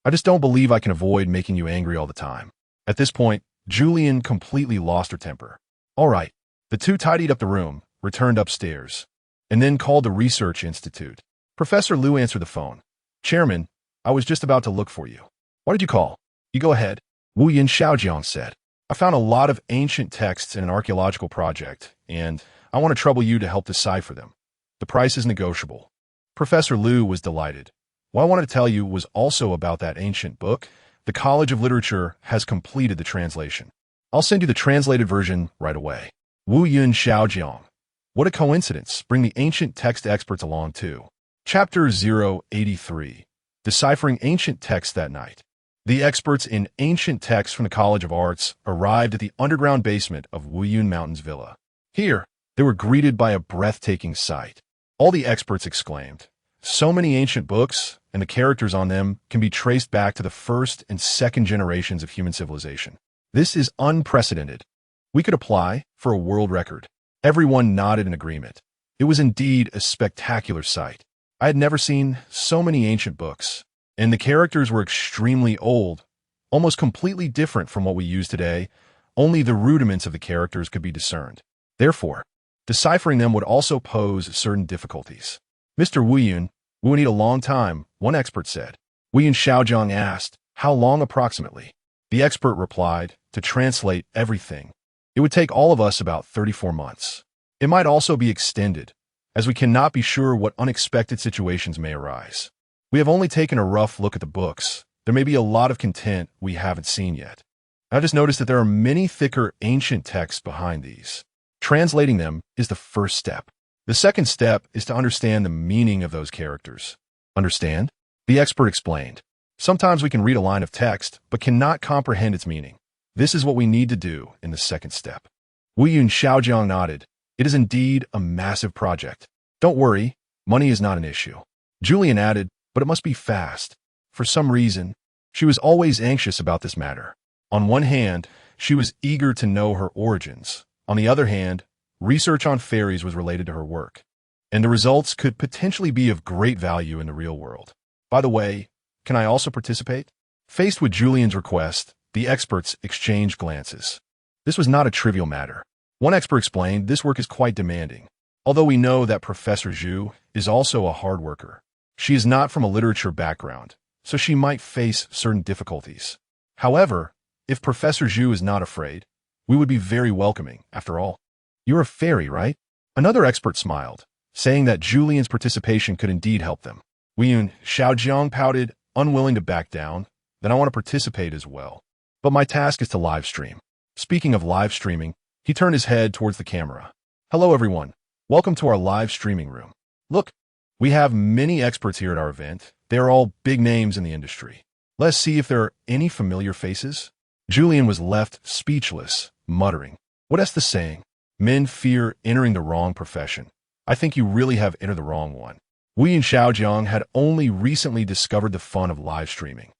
Speaker 1: I just don't believe I can avoid making you angry all the time. At this point, Julian completely lost her temper. All right. The two tidied up the room, returned upstairs, and then called the Research Institute. Professor Liu answered the phone. Chairman, I was just about to look for you. Why did you call? You go ahead. Wu Yun Xiaojiang said. I found a lot of ancient texts in an archaeological project, and I want to trouble you to help decipher them. The price is negotiable. Professor Liu was delighted. What I wanted to tell you was also about that ancient book. The College of Literature has completed the translation. I'll send you the translated version right away. Wu Yun Xiaojiang. What a coincidence. Bring the ancient text experts along too. Chapter 083. Deciphering Ancient Texts that night. The experts in ancient texts from the College of Arts arrived at the underground basement of Wuyun Mountain's villa. Here, they were greeted by a breathtaking sight. All the experts exclaimed, "So many ancient books, and the characters on them can be traced back to the first and second generations of human civilization. This is unprecedented. We could apply for a world record." Everyone nodded in agreement. It was indeed a spectacular sight. I had never seen so many ancient books, and the characters were extremely old, almost completely different from what we use today. Only the rudiments of the characters could be discerned. Therefore, deciphering them would also pose certain difficulties. "Mr. Wuyun, we will need a long time," one expert said. Wuyun Xiaojiang asked, "How long approximately?" The expert replied, "To translate everything, it would take all of us about 34 months. It might also be extended, as we cannot be sure what unexpected situations may arise. We have only taken a rough look at the books. There may be a lot of content we haven't seen yet. I just noticed that there are many thicker ancient texts behind these. Translating them is the first step. The second step is to understand the meaning of those characters." "Understand?" the expert explained. "Sometimes we can read a line of text, but cannot comprehend its meaning. This is what we need to do in the second step." Wuyun Xiaojiang nodded. "It is indeed a massive project. Don't worry, money is not an issue." Julian added, "But it must be fast." For some reason, she was always anxious about this matter. On one hand, she was eager to know her origins. On the other hand, research on fairies was related to her work, and the results could potentially be of great value in the real world. "By the way, can I also participate?" Faced with Julian's request, the experts exchanged glances. This was not a trivial matter. One expert explained, "This work is quite demanding. Although we know that Professor Zhu is also a hard worker, she is not from a literature background, so she might face certain difficulties. However, if Professor Zhu is not afraid, we would be very welcoming, after all. You're a fairy, right?" Another expert smiled, saying that Julian's participation could indeed help them. Wuyun Xiaojiang pouted, unwilling to back down. "Then I want to participate as well. But my task is to live stream." Speaking of live streaming, he turned his head towards the camera. "Hello everyone. Welcome to our live streaming room. Look, we have many experts here at our event. They are all big names in the industry. Let's see if there are any familiar faces." Julian was left speechless, muttering, "What is the saying? Men fear entering the wrong profession. I think you really have entered the wrong one." Wuyun Xiaojiang had only recently discovered the fun of live streaming,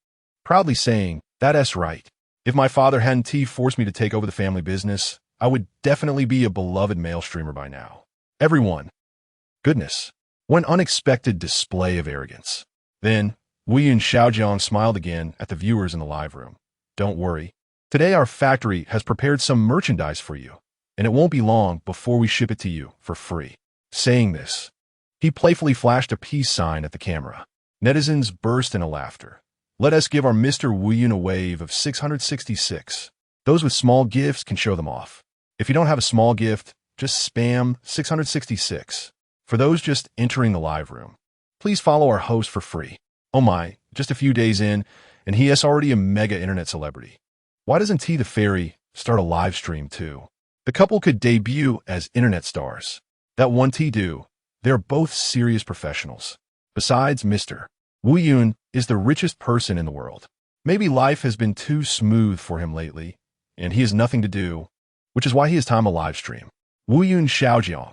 Speaker 1: proudly saying, "That's right. If my father hadn't forced me to take over the family business, I would definitely be a beloved male streamer by now." Everyone. Goodness. What an unexpected display of arrogance. Then, Wuyun Xiaojiang smiled again at the viewers in the live room. "Don't worry. Today our factory has prepared some merchandise for you, and it won't be long before we ship it to you for free." Saying this, he playfully flashed a peace sign at the camera. Netizens burst into laughter. "Let us give our Mr. Wuyun a wave of 666. Those with small gifts can show them off. If you don't have a small gift, just spam 666. For those just entering the live room, please follow our host for free. Oh my, just a few days in, and he is already a mega internet celebrity. Why doesn't he, the fairy, start a live stream too? The couple could debut as internet stars. That won't he do? They're both serious professionals. Besides, Mr. Wuyun is the richest person in the world. Maybe life has been too smooth for him lately, and he has nothing to do, which is why he has time to live stream." Wuyun Xiaojiang.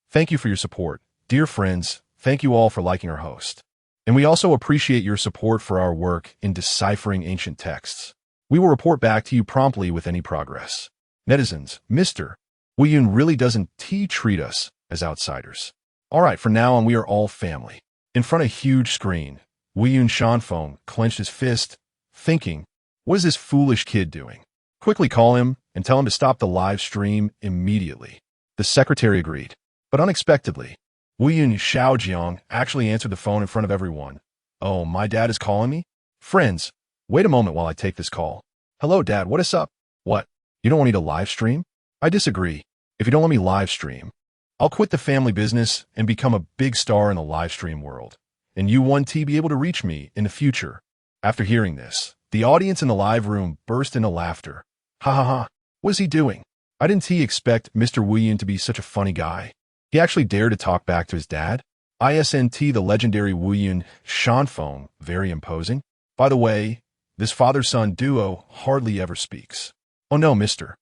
Speaker 1: Thank you for your support. Dear friends, thank you all for liking our host. And we also appreciate your support for our work in deciphering ancient texts. We will report back to you promptly with any progress. Netizens, Mr. Wuyun really doesn't treat us as outsiders. All right, from now on we are all family. In front of a huge screen, Wuyun Shanfeng clenched his fist, thinking, what is this foolish kid doing? Quickly call him and tell him to stop the live stream immediately. The secretary agreed, but unexpectedly, Wuyun Xiaojiang actually answered the phone in front of everyone. "Oh, my dad is calling me? Friends, wait a moment while I take this call. Hello, Dad, what is up? What? You don't want me to live stream? I disagree. If you don't let me live stream, I'll quit the family business and become a big star in the live stream world. And you 1T be able to reach me in the future. After hearing this, the audience in the live room burst into laughter. Ha ha ha, what is he doing? I didn't expect Mr. Wu Yun to be such a funny guy. He actually dared to talk back to his dad. ISNT, the legendary Wu Yun Shanfeng, very imposing. By the way, this father-son duo hardly ever speaks. Oh no, Mr.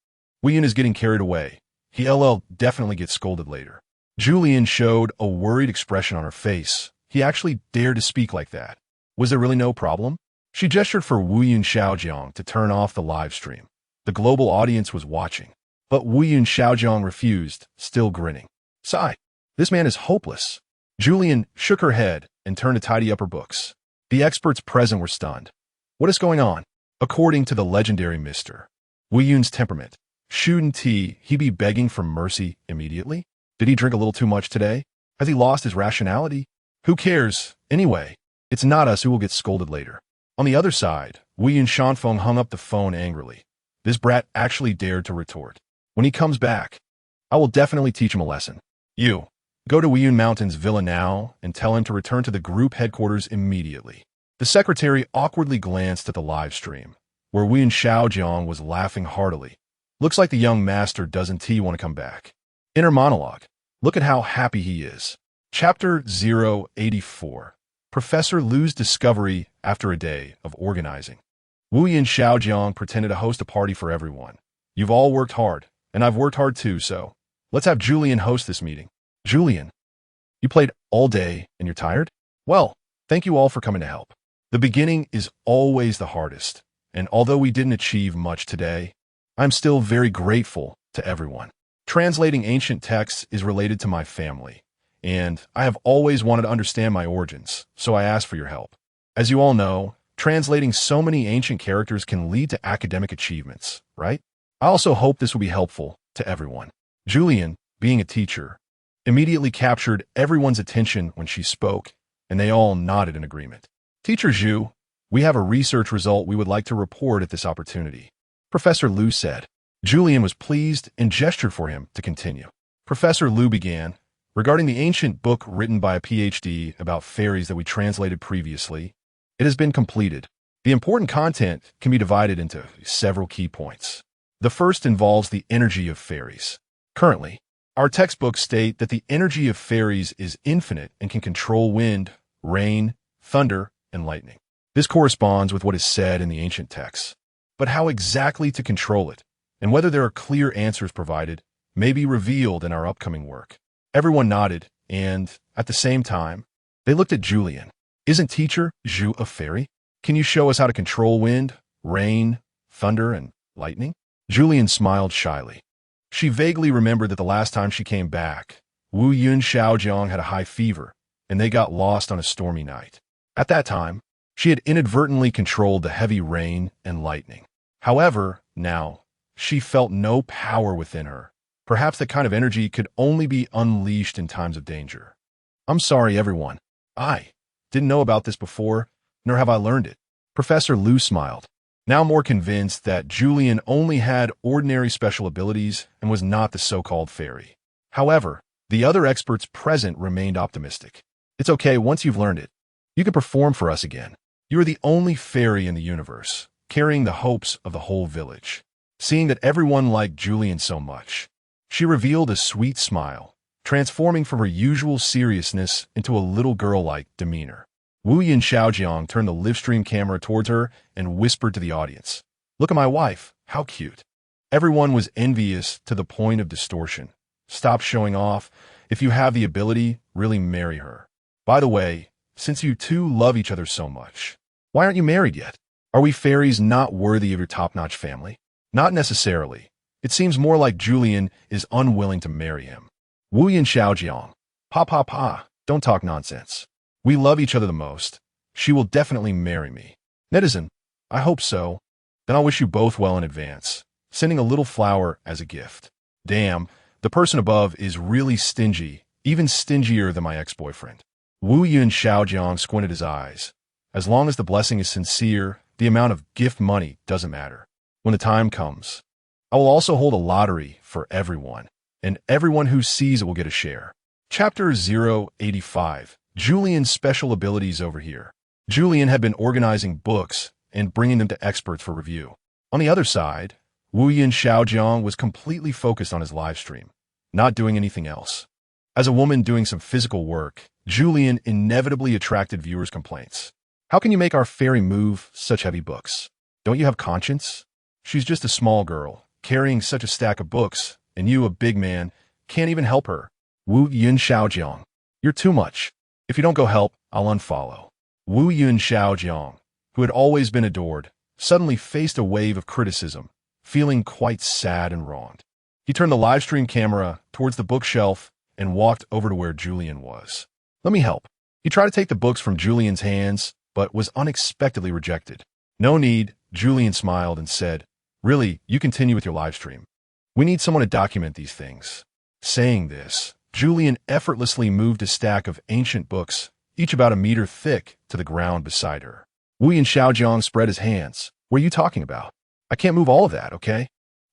Speaker 1: Wu Yun is getting carried away. He definitely gets scolded later. Julian showed a worried expression on her face. He actually dared to speak like that. Was there really no problem? She gestured for Wu Yun Xiaojiang to turn off the live stream. The global audience was watching. But Wu Yun Xiaojiang refused, still grinning. Sigh. This man is hopeless. Julian shook her head and turned to tidy up her books. The experts present were stunned. What is going on? According to the legendary Mr. Wu Yun's temperament, shouldn't he be begging for mercy immediately? Did he drink a little too much today? Has he lost his rationality? Who cares? Anyway, it's not us who will get scolded later. On the other side, Wu Yun Shanfeng hung up the phone angrily. This brat actually dared to retort. When he comes back, I will definitely teach him a lesson. You, go to Wu Yun Mountain's villa now and tell him to return to the group headquarters immediately. The secretary awkwardly glanced at the live stream, where Wu Yun Xiaojiang was laughing heartily. Looks like the young master doesn't want to come back. Inner monologue. Look at how happy he is. Chapter 084. Professor Lu's discovery after a day of organizing. Wu Yun Xiaojiang pretended to host a party for everyone. You've all worked hard, and I've worked hard too, so let's have Julian host this meeting. Julian, you played all day and you're tired? Well, thank you all for coming to help. The beginning is always the hardest, and although we didn't achieve much today, I'm still very grateful to everyone. Translating ancient texts is related to my family, and I have always wanted to understand my origins, so I asked for your help. As you all know, translating so many ancient characters can lead to academic achievements, right? I also hope this will be helpful to everyone. Julian, being a teacher, immediately captured everyone's attention when she spoke, and they all nodded in agreement. Teacher Zhu, we have a research result we would like to report at this opportunity. Professor Lu said. Julian was pleased and gestured for him to continue. Professor Lu began, regarding the ancient book written by a PhD about fairies that we translated previously. It has been completed. The important content can be divided into several key points. The first involves the energy of fairies. Currently, our textbooks state that the energy of fairies is infinite and can control wind, rain, thunder, and lightning. This corresponds with what is said in the ancient texts. But how exactly to control it, and whether there are clear answers provided, may be revealed in our upcoming work. Everyone nodded, and, at the same time, they looked at Julian. Isn't Teacher Zhu a fairy? Can you show us how to control wind, rain, thunder, and lightning? Julian smiled shyly. She vaguely remembered that the last time she came back, Wu Yun Xiaojiang had a high fever, and they got lost on a stormy night. At that time, she had inadvertently controlled the heavy rain and lightning. However, now, she felt no power within her. Perhaps that kind of energy could only be unleashed in times of danger. I'm sorry, everyone. I didn't know about this before, nor have I learned it. Professor Lu smiled, now more convinced that Julian only had ordinary special abilities and was not the so-called fairy. However, the other experts present remained optimistic. It's okay, once you've learned it, you can perform for us again. You are the only fairy in the universe, carrying the hopes of the whole village. Seeing that everyone liked Julian so much, she revealed a sweet smile, transforming from her usual seriousness into a little girl-like demeanor. Wu Yun Xiaojiang turned the live stream camera towards her and whispered to the audience, "Look at my wife, how cute." Everyone was envious to the point of distortion. Stop showing off. If you have the ability, really marry her. By the way, since you two love each other so much, why aren't you married yet? Are we fairies not worthy of your top-notch family? Not necessarily. It seems more like Julian is unwilling to marry him. Wu Yun Xiaojiang, pa, don't talk nonsense. We love each other the most. She will definitely marry me. Netizen, I hope so. Then I'll wish you both well in advance, sending a little flower as a gift. Damn, the person above is really stingy, even stingier than my ex-boyfriend. Wu Yun Xiaojiang squinted his eyes. As long as the blessing is sincere, the amount of gift money doesn't matter. When the time comes, I will also hold a lottery for everyone, and everyone who sees it will get a share. Chapter 085. Julian's special abilities over here. Julian had been organizing books and bringing them to experts for review. On the other side, Wu Yin Xiaojiang was completely focused on his live stream, not doing anything else. As a woman doing some physical work, Julian inevitably attracted viewers' complaints. How can you make our fairy move such heavy books? Don't you have conscience? She's just a small girl, carrying such a stack of books, and you, a big man, can't even help her. Wu Yin Xiaojiang, you're too much. If you don't go help, I'll unfollow. Wu Yin Xiaojiang, who had always been adored, suddenly faced a wave of criticism, feeling quite sad and wronged. He turned the livestream camera towards the bookshelf and walked over to where Julian was. Let me help. He tried to take the books from Julian's hands, but was unexpectedly rejected. No need, Julian smiled and said, really, you continue with your livestream. We need someone to document these things. Saying this, Julian effortlessly moved a stack of ancient books, each about a meter thick, to the ground beside her. Wu Yin Xiaojiang spread his hands. What are you talking about? I can't move all of that, okay?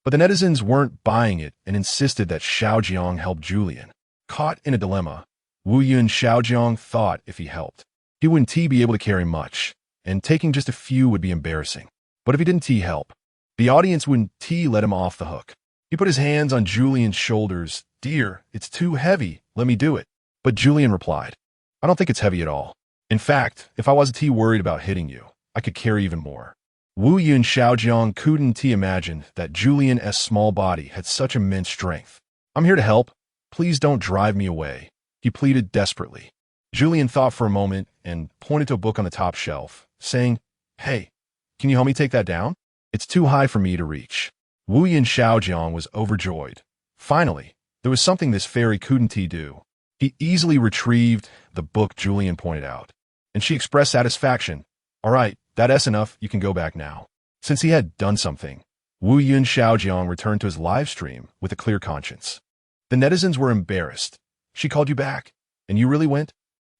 Speaker 1: But the netizens weren't buying it and insisted that Xiaojiang help Julian. Caught in a dilemma, Wu Yin Xiaojiang thought if he helped, he wouldn't be able to carry much, and taking just a few would be embarrassing. But if he didn't help, the audience wouldn't let him off the hook. He put his hands on Julian's shoulders. Dear, it's too heavy. Let me do it. But Julian replied, I don't think it's heavy at all. In fact, if I wasn't worried about hitting you, I could carry even more. Wu Yin Xiaojiang couldn't imagine that Julian's small body had such immense strength. I'm here to help. Please don't drive me away, he pleaded desperately. Julian thought for a moment and pointed to a book on the top shelf, saying, Hey, can you help me take that down? It's too high for me to reach. Wu Yin Xiaojiang was overjoyed. Finally, there was something this fairy couldn't do. He easily retrieved the book Julian pointed out, and she expressed satisfaction. All right, that's enough, you can go back now. Since he had done something, Wu Yin Xiaojiang returned to his live stream with a clear conscience. The netizens were embarrassed. She called you back, and you really went?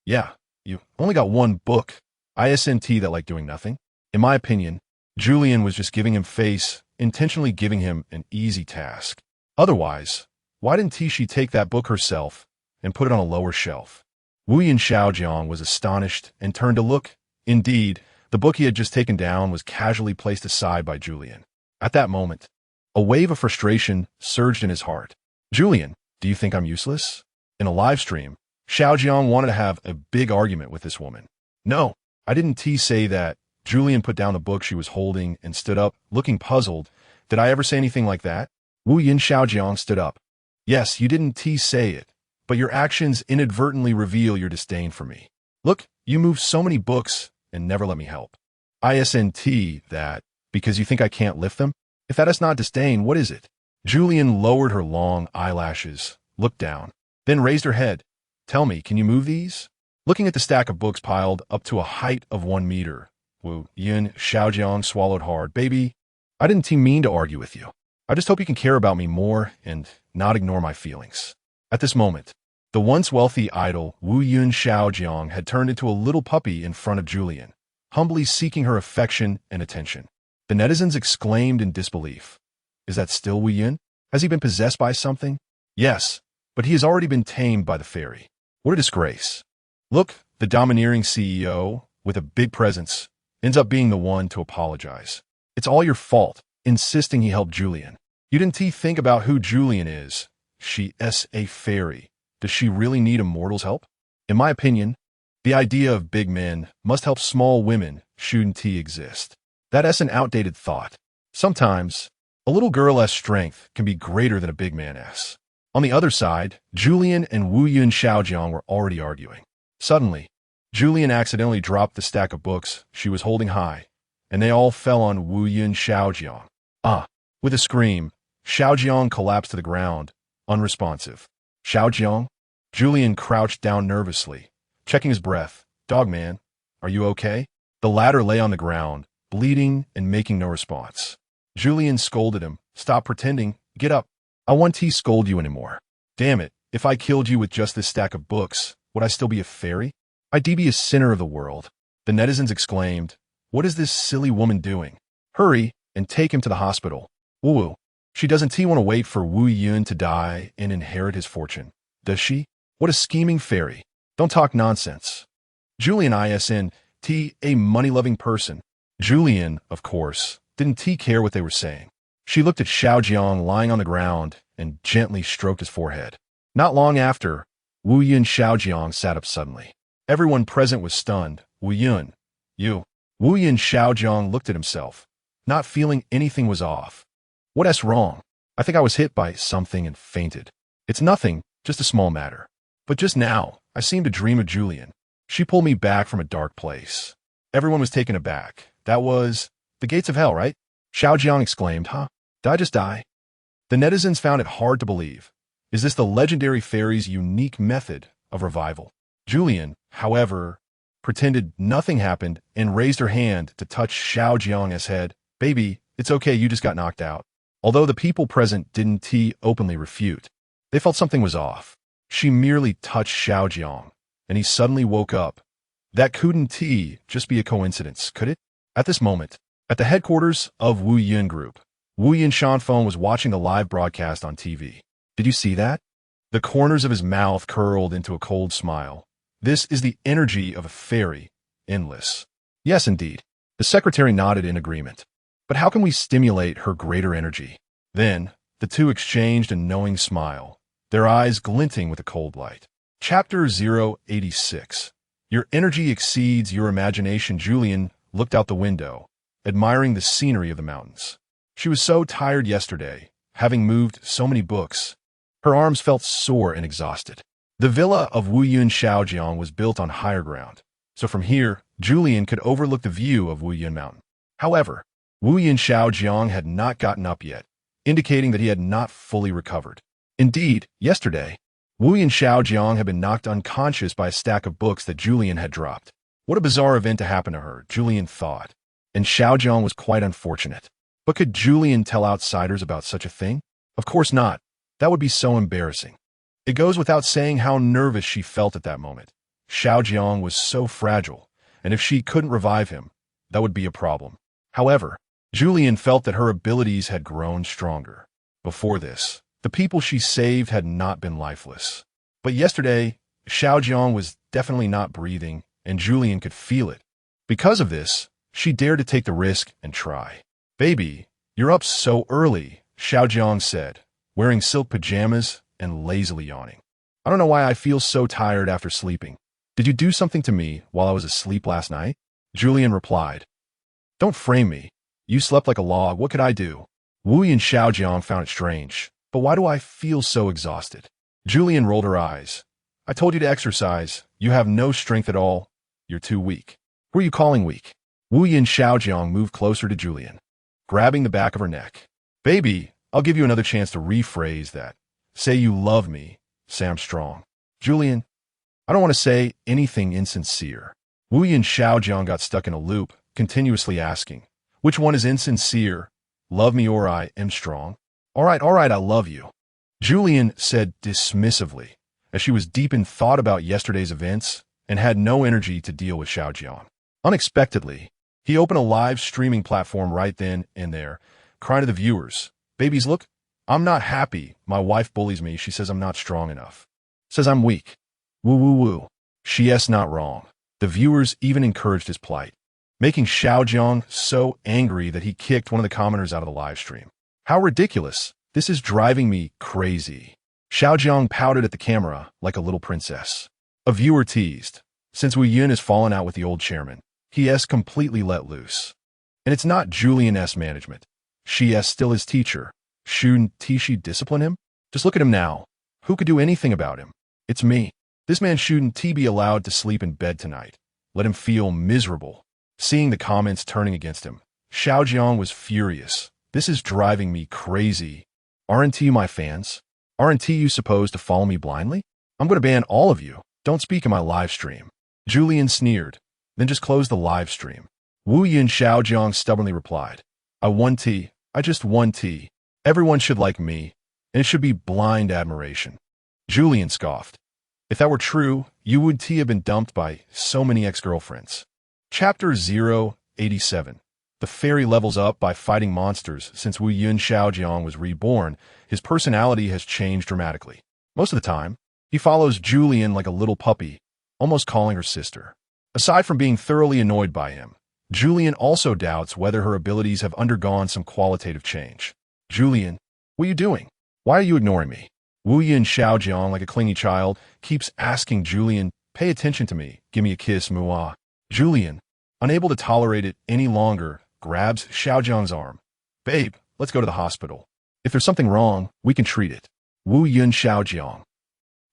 Speaker 1: Yeah, you only got one book. Isn't that like doing nothing? In my opinion, Julian was just giving him face, intentionally giving him an easy task. Otherwise, why didn't she take that book herself and put it on a lower shelf? Wu Yin Xiaojiang was astonished and turned to look. Indeed, the book he had just taken down was casually placed aside by Julian. At that moment, a wave of frustration surged in his heart. Julian, do you think I'm useless? In a live stream, Xiaojiang wanted to have a big argument with this woman. No, I didn't say that. Julian put down the book she was holding and stood up, looking puzzled. Did I ever say anything like that? Wu Yin Xiaojiang stood up. Yes, you didn't say it, but your actions inadvertently reveal your disdain for me. Look, you move so many books and never let me help. Isn't that because you think I can't lift them? If that is not disdain, what is it? Julian lowered her long eyelashes, looked down, then raised her head. Tell me, can you move these? Looking at the stack of books piled up to a height of 1 meter, Wu Yin Xiaojiang swallowed hard. Baby, I didn't mean to argue with you. I just hope you can care about me more and not ignore my feelings. At this moment, the once wealthy idol Wu Yin Xiaojiang had turned into a little puppy in front of Julian, humbly seeking her affection and attention. The netizens exclaimed in disbelief. Is that still Wu Yin? Has he been possessed by something? Yes, but he has already been tamed by the fairy. What a disgrace. Look, the domineering CEO, with a big presence, ends up being the one to apologize. It's all your fault, insisting he help Julian. You didn't think about who Julian is. She's a fairy. Does she really need a mortal's help? In my opinion, the idea of big men must help small women shouldn't exist. That's an outdated thought. Sometimes, a little girl's strength can be greater than a big man's. On the other side, Julian and Wu Yin Xiaojiang were already arguing. Suddenly, Julian accidentally dropped the stack of books she was holding high, and they all fell on Wu Yin Xiaojiang. With a scream, Xiaojiang collapsed to the ground, unresponsive. Xiaojiang? Julian crouched down nervously, checking his breath. Dogman, are you okay? The latter lay on the ground, bleeding and making no response. Julian scolded him. Stop pretending. Get up. I won't scold you anymore. Damn it, if I killed you with just this stack of books, would I still be a fairy? I'd be a sinner of the world. The netizens exclaimed. What is this silly woman doing? Hurry and take him to the hospital. Woo. She doesn't want to wait for Wu Yun to die and inherit his fortune, does she? What a scheming fairy. Don't talk nonsense. Julian isn't a money-loving person. Julian, of course, didn't care what they were saying. She looked at Xiaojiang lying on the ground and gently stroked his forehead. Not long after, Wu Yun Xiaojiang sat up suddenly. Everyone present was stunned. Wu Yun, you. Wu Yun Xiaojiang looked at himself, not feeling anything was off. What's wrong? I think I was hit by something and fainted. It's nothing, just a small matter. But just now, I seemed to dream of Julian. She pulled me back from a dark place. Everyone was taken aback. That was the gates of hell, right? Xiaojiang exclaimed, huh? Did I just die? The netizens found it hard to believe. Is this the legendary fairy's unique method of revival? Julian, however, pretended nothing happened and raised her hand to touch Xiaojiang's head. Baby, it's okay, you just got knocked out. Although the people present didn't openly refute, they felt something was off. She merely touched Xiaojiang, and he suddenly woke up. That couldn't just be a coincidence, could it? At this moment, at the headquarters of Wu Yun Group, Wu Yun Shanfeng was watching the live broadcast on TV. Did you see that? The corners of his mouth curled into a cold smile. This is the energy of a fairy, endless. Yes, indeed. The secretary nodded in agreement. But how can we stimulate her greater energy? Then, the two exchanged a knowing smile, their eyes glinting with a cold light. Chapter 086. Your energy exceeds your imagination. Julian looked out the window, admiring the scenery of the mountains. She was so tired yesterday, having moved so many books. Her arms felt sore and exhausted. The villa of Wu Yun Xiaojiang was built on higher ground, so from here, Julian could overlook the view of Wu Yun Mountain. However, Wu Yun Xiaojiang had not gotten up yet, indicating that he had not fully recovered. Indeed, yesterday, Wu Yun Xiaojiang had been knocked unconscious by a stack of books that Julian had dropped. What a bizarre event to happen to her, Julian thought, and Xiaojiang was quite unfortunate. But could Julian tell outsiders about such a thing? Of course not. That would be so embarrassing. It goes without saying how nervous she felt at that moment. Xiaojiang was so fragile, and if she couldn't revive him, that would be a problem. However, Julian felt that her abilities had grown stronger. Before this, the people she saved had not been lifeless. But yesterday, Xiaojiang was definitely not breathing, and Julian could feel it. Because of this, she dared to take the risk and try. Baby, you're up so early, Xiaojiang said, wearing silk pajamas and lazily yawning. I don't know why I feel so tired after sleeping. Did you do something to me while I was asleep last night? Julian replied. Don't frame me. You slept like a log. What could I do? Wu Yun Xiaojiang found it strange. But why do I feel so exhausted? Julian rolled her eyes. I told you to exercise. You have no strength at all. You're too weak. Who are you calling weak? Wu Yun Xiaojiang moved closer to Julian, grabbing the back of her neck. Baby, I'll give you another chance to rephrase that. Say you love me. Say I'm strong. Julian, I don't want to say anything insincere. Wu Yun Xiaojiang got stuck in a loop, continuously asking, which one is insincere? Love me or I am strong? All right, I love you. Julian said dismissively, as she was deep in thought about yesterday's events and had no energy to deal with Xiaojiang. Unexpectedly, he opened a live streaming platform right then and there, crying to the viewers, babies, look, I'm not happy. My wife bullies me. She says I'm not strong enough. Says I'm weak. Woo woo woo. She's not wrong. The viewers even encouraged his plight, making Xiaojiang so angry that he kicked one of the commenters out of the live stream. How ridiculous. This is driving me crazy. Xiaojiang pouted at the camera like a little princess. A viewer teased. Since Wu Yun has fallen out with the old chairman, he has completely let loose. And it's not Julian's management. She is still his teacher. Shouldn't she discipline him? Just look at him now. Who could do anything about him? It's me. This man shouldn't be allowed to sleep in bed tonight. Let him feel miserable. Seeing the comments turning against him, Xiaojiang was furious. This is driving me crazy. Aren't you my fans? Aren't you supposed to follow me blindly? I'm going to ban all of you. Don't speak in my live stream. Julian sneered, then just closed the live stream. Wu Yun Xiaojiang stubbornly replied, I just won tea. Everyone should like me, and it should be blind admiration. Julian scoffed. If that were true, you would have been dumped by so many ex-girlfriends. Chapter 087. The fairy levels up by fighting monsters. Since Wu Yun Xiaojiang was reborn, his personality has changed dramatically. Most of the time, he follows Julian like a little puppy, almost calling her sister. Aside from being thoroughly annoyed by him, Julian also doubts whether her abilities have undergone some qualitative change. Julian, what are you doing? Why are you ignoring me? Wu Yun Xiaojiang, like a clingy child, keeps asking Julian, pay attention to me, give me a kiss, muah. Julian, unable to tolerate it any longer, grabs Xiaojiang's arm. Babe, let's go to the hospital. If there's something wrong, we can treat it. Wu Yun Xiaojiang.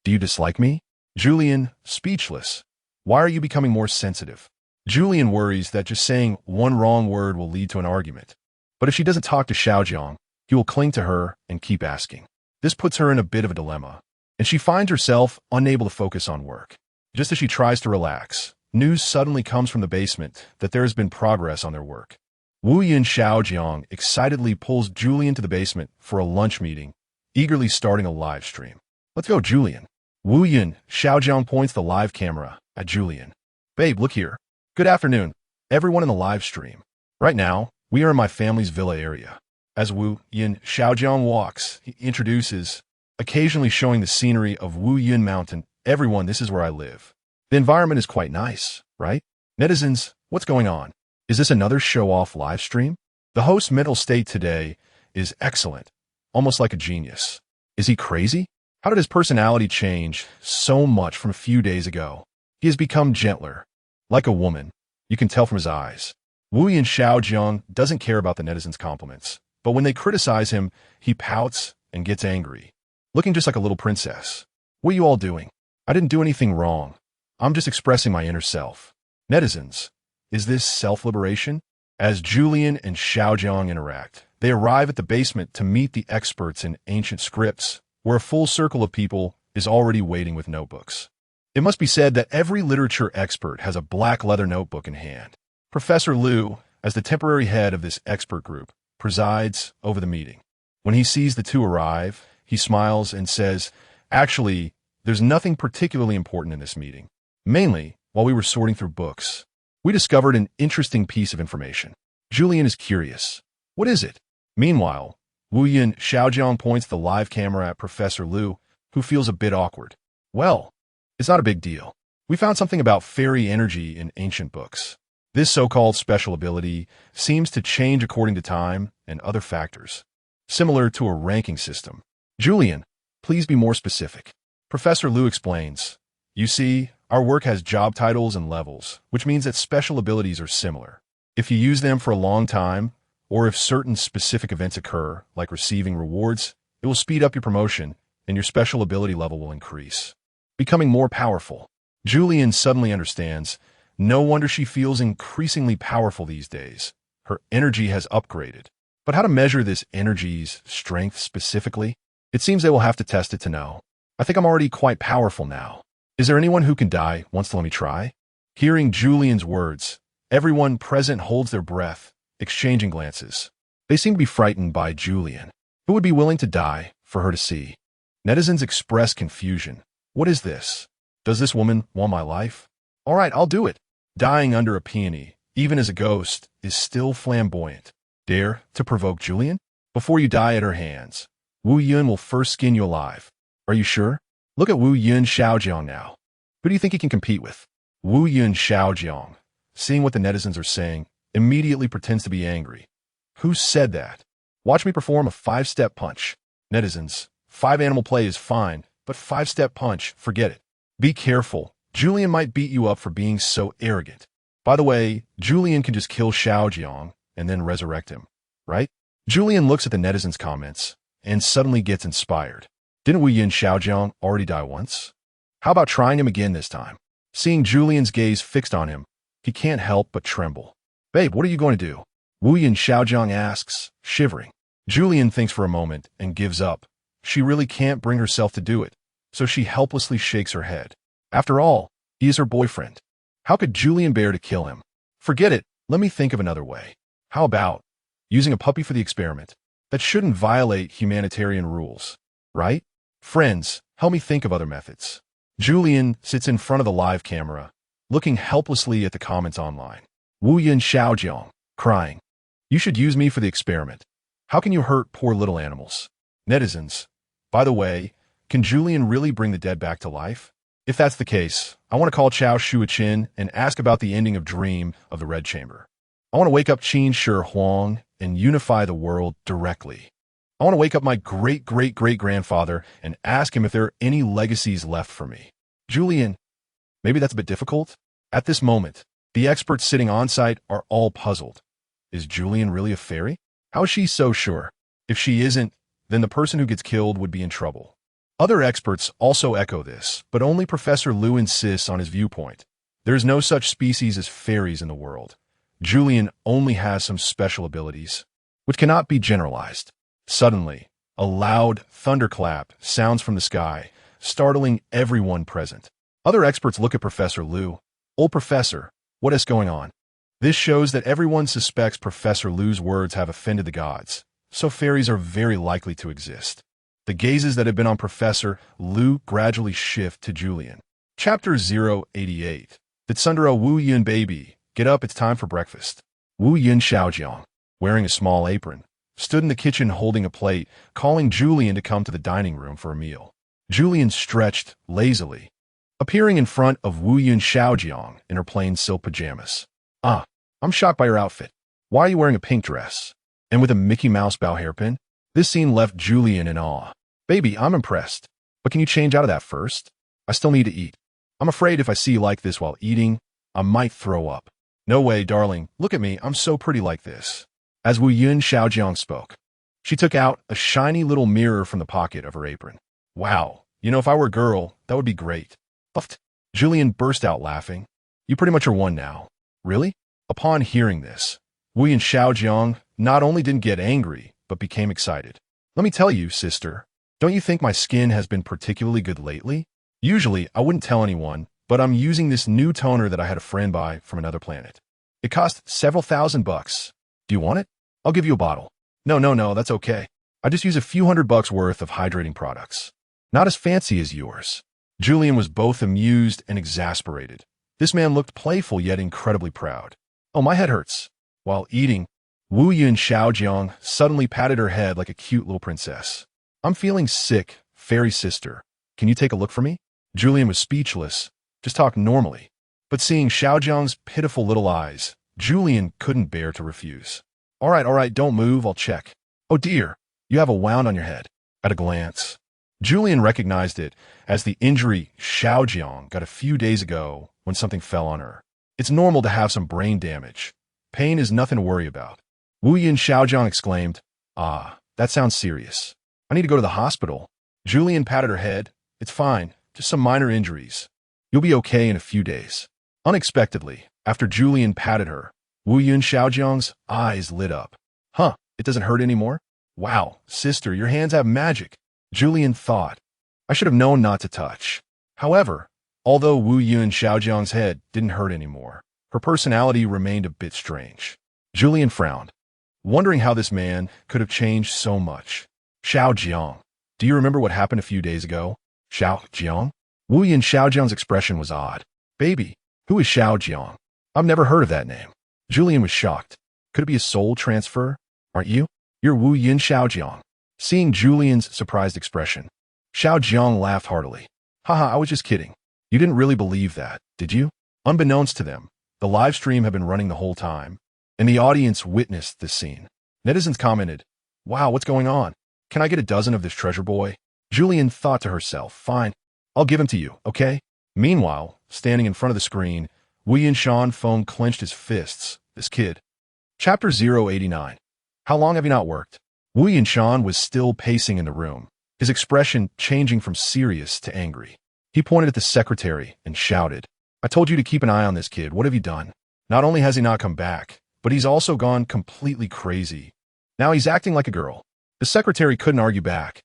Speaker 1: Do you dislike me? Julian, speechless. Why are you becoming more sensitive? Julian worries that just saying one wrong word will lead to an argument. But if she doesn't talk to Xiaojiang, he will cling to her and keep asking. This puts her in a bit of a dilemma, and she finds herself unable to focus on work. Just as she tries to relax, news suddenly comes from the basement that there has been progress on their work. Wu Yun Xiaojiang excitedly pulls Julian to the basement for a lunch meeting, eagerly starting a live stream. Let's go, Julian. Wu Yun Xiaojiang points the live camera at Julian. Babe, look here. Good afternoon, everyone in the live stream. Right now, we are in my family's villa area. As Wu Yun Xiaojiang walks, he introduces, occasionally showing the scenery of Wu Yun Mountain. Everyone, this is where I live. The environment is quite nice, right? Netizens, what's going on? Is this another show-off live stream? The host's mental state today is excellent, almost like a genius. Is he crazy? How did his personality change so much from a few days ago? He has become gentler, like a woman. You can tell from his eyes. Wu Yun Xiaojiang doesn't care about the netizens' compliments, but when they criticize him, he pouts and gets angry, looking just like a little princess. What are you all doing? I didn't do anything wrong. I'm just expressing my inner self. Netizens, is this self-liberation? As Julian and Xiaojiang interact, they arrive at the basement to meet the experts in ancient scripts, where a full circle of people is already waiting with notebooks. It must be said that every literature expert has a black leather notebook in hand. Professor Liu, as the temporary head of this expert group, presides over the meeting. When he sees the two arrive, he smiles and says, actually, there's nothing particularly important in this meeting. Mainly, while we were sorting through books, we discovered an interesting piece of information. Julian is curious. What is it? Meanwhile, Wu Yun Xiaojiang points the live camera at Professor Liu, who feels a bit awkward. Well, it's not a big deal. We found something about fairy energy in ancient books. This so-called special ability seems to change according to time and other factors, similar to a ranking system. Julian, please be more specific. Professor Liu explains. You see, our work has job titles and levels, which means that special abilities are similar. If you use them for a long time, or if certain specific events occur, like receiving rewards, it will speed up your promotion and your special ability level will increase, becoming more powerful. Julian suddenly understands. No wonder she feels increasingly powerful these days. Her energy has upgraded. But how to measure this energy's strength specifically? It seems they will have to test it to know. I think I'm already quite powerful now. Is there anyone who can die wants to let me try? Hearing Julian's words, everyone present holds their breath, exchanging glances. They seem to be frightened by Julian. Who would be willing to die for her to see? Netizens express confusion. What is this? Does this woman want my life? All right, I'll do it. Dying under a peony, even as a ghost, is still flamboyant. Dare to provoke Julian? Before you die at her hands, Wu Yun will first skin you alive. Are you sure? Look at Wu Yun Xiaojiang now. Who do you think he can compete with? Wu Yun Xiaojiang, seeing what the netizens are saying, immediately pretends to be angry. Who said that? Watch me perform a 5-step punch. Netizens, 5 animal play is fine, but 5-step punch, forget it. Be careful. Julian might beat you up for being so arrogant. By the way, Julian can just kill Xiaojiang and then resurrect him, right? Julian looks at the netizens' comments and suddenly gets inspired. Didn't Wu Yun Xiaojiang already die once? How about trying him again this time? Seeing Julian's gaze fixed on him, he can't help but tremble. Babe, what are you going to do? Wu Yun Xiaojiang asks, shivering. Julian thinks for a moment and gives up. She really can't bring herself to do it, so she helplessly shakes her head. After all, he is her boyfriend. How could Julian bear to kill him? Forget it, let me think of another way. How about using a puppy for the experiment? That shouldn't violate humanitarian rules, right? Friends, help me think of other methods. Julian sits in front of the live camera, looking helplessly at the comments online. Wu Yun Xiaojiang, crying. You should use me for the experiment. How can you hurt poor little animals? Netizens. By the way, can Julian really bring the dead back to life? If that's the case, I want to call Chao Shuichin and ask about the ending of Dream of the Red Chamber. I want to wake up Qin Shi Huang and unify the world directly. I want to wake up my great-great-great-grandfather and ask him if there are any legacies left for me. Julian, maybe that's a bit difficult? At this moment, the experts sitting on site are all puzzled. Is Julian really a fairy? How is she so sure? If she isn't, then the person who gets killed would be in trouble. Other experts also echo this, but only Professor Liu insists on his viewpoint. There is no such species as fairies in the world. Julian only has some special abilities, which cannot be generalized. Suddenly, a loud thunderclap sounds from the sky, startling everyone present. Other experts look at Professor Liu. Old Professor, what is going on? This shows that everyone suspects Professor Liu's words have offended the gods, so fairies are very likely to exist. The gazes that have been on Professor Liu gradually shift to Julian. Chapter 088. Did Sundara Wu Yun baby, get up, it's time for breakfast. Wu Yun Xiaojiang, wearing a small apron, stood in the kitchen holding a plate, calling Julian to come to the dining room for a meal. Julian stretched lazily, appearing in front of Wu Yun Xiaojiang in her plain silk pajamas. I'm shocked by your outfit. Why are you wearing a pink dress? And with a Mickey Mouse bow hairpin? This scene left Julian in awe. Baby, I'm impressed. But can you change out of that first? I still need to eat. I'm afraid if I see you like this while eating, I might throw up. No way, darling. Look at me. I'm so pretty like this. As Wu Yun Xiaojiang spoke, she took out a shiny little mirror from the pocket of her apron. Wow. You know, if I were a girl, that would be great. Puffed. Julian burst out laughing. You pretty much are one now. Really? Upon hearing this, Wu Yun Xiaojiang not only didn't get angry, but became excited. Let me tell you, sister, don't you think my skin has been particularly good lately? Usually, I wouldn't tell anyone, but I'm using this new toner that I had a friend buy from another planet. It cost several $1,000s. Do you want it? I'll give you a bottle. No, that's okay. I just use a few $100 worth of hydrating products. Not as fancy as yours. Julian was both amused and exasperated. This man looked playful yet incredibly proud. Oh, my head hurts. While eating, Wu Yun Xiaojiang suddenly patted her head like a cute little princess. I'm feeling sick, fairy sister. Can you take a look for me? Julian was speechless. Just talk normally. But seeing Xiaojiang's pitiful little eyes, Julian couldn't bear to refuse. All right, don't move, I'll check. Oh dear, you have a wound on your head. At a glance, Julian recognized it as the injury Xiaojiang got a few days ago when something fell on her. It's normal to have some brain damage. Pain is nothing to worry about. Wu Yun Xiaojiang exclaimed, that sounds serious. I need to go to the hospital. Julian patted her head. It's fine, just some minor injuries. You'll be okay in a few days. Unexpectedly, after Julian patted her, Wu Yun Xiaojiang's eyes lit up. Huh, it doesn't hurt anymore? Wow, sister, your hands have magic. Julian thought. I should have known not to touch. However, although Wu Yun Xiaojiang's head didn't hurt anymore, her personality remained a bit strange. Julian frowned, wondering how this man could have changed so much. Xiaojiang, do you remember what happened a few days ago? Xiaojiang? Wu Yun Xiaojiang's expression was odd. Baby, who is Xiaojiang? I've never heard of that name. Julian was shocked. Could it be a soul transfer? Aren't you? You're Wu Yun Xiaojiang. Seeing Julian's surprised expression, Xiaojiang laughed heartily. Haha, I was just kidding. You didn't really believe that, did you? Unbeknownst to them, the live stream had been running the whole time, and the audience witnessed this scene. Netizens commented, wow, what's going on? Can I get a dozen of this treasure boy? Julian thought to herself, fine, I'll give him to you, okay? Meanwhile, standing in front of the screen, Wu Yun Xiaojiang clenched his fists. This kid. Chapter 089. How long have you not worked? Wu Yun Xiaojiang was still pacing in the room, his expression changing from serious to angry. He pointed at the secretary and shouted, I told you to keep an eye on this kid. What have you done? Not only has he not come back, but he's also gone completely crazy. Now he's acting like a girl. The secretary couldn't argue back.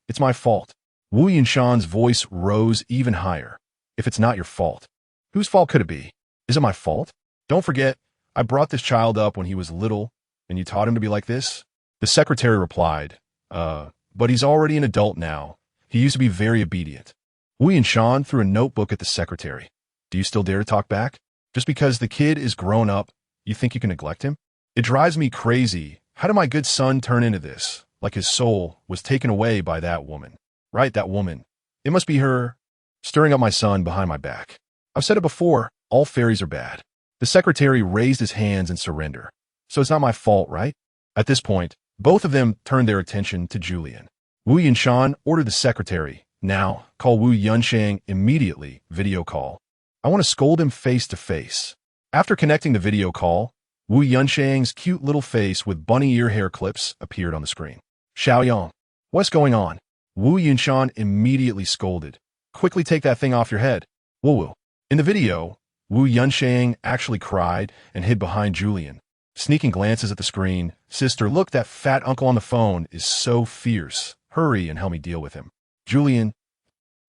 Speaker 1: It's my fault. Wu Yun Xiaojiang's voice rose even higher. If it's not your fault, whose fault could it be? Is it my fault? Don't forget, I brought this child up when he was little, and you taught him to be like this? The secretary replied, but he's already an adult now. He used to be very obedient. Wu Yun Xiaojiang threw a notebook at the secretary. Do you still dare to talk back? Just because the kid is grown up, you think you can neglect him? It drives me crazy. How did my good son turn into this? Like his soul was taken away by that woman. Right, that woman. It must be her stirring up my son behind my back. I've said it before, all fairies are bad. The secretary raised his hands in surrender. So it's not my fault, right? At this point, both of them turned their attention to Julian. Wu Yunshan ordered the secretary, now, call Wu Yunshang immediately, video call. I want to scold him face to face. After connecting the video call, Wu Yunshang's cute little face with bunny ear hair clips appeared on the screen. Xiaoyang, what's going on? Wu Yunshan immediately scolded. Quickly take that thing off your head. Wu. In the video, Wu Yunshang actually cried and hid behind Julian. Sneaking glances at the screen, sister, look, that fat uncle on the phone is so fierce. Hurry and help me deal with him. Julian.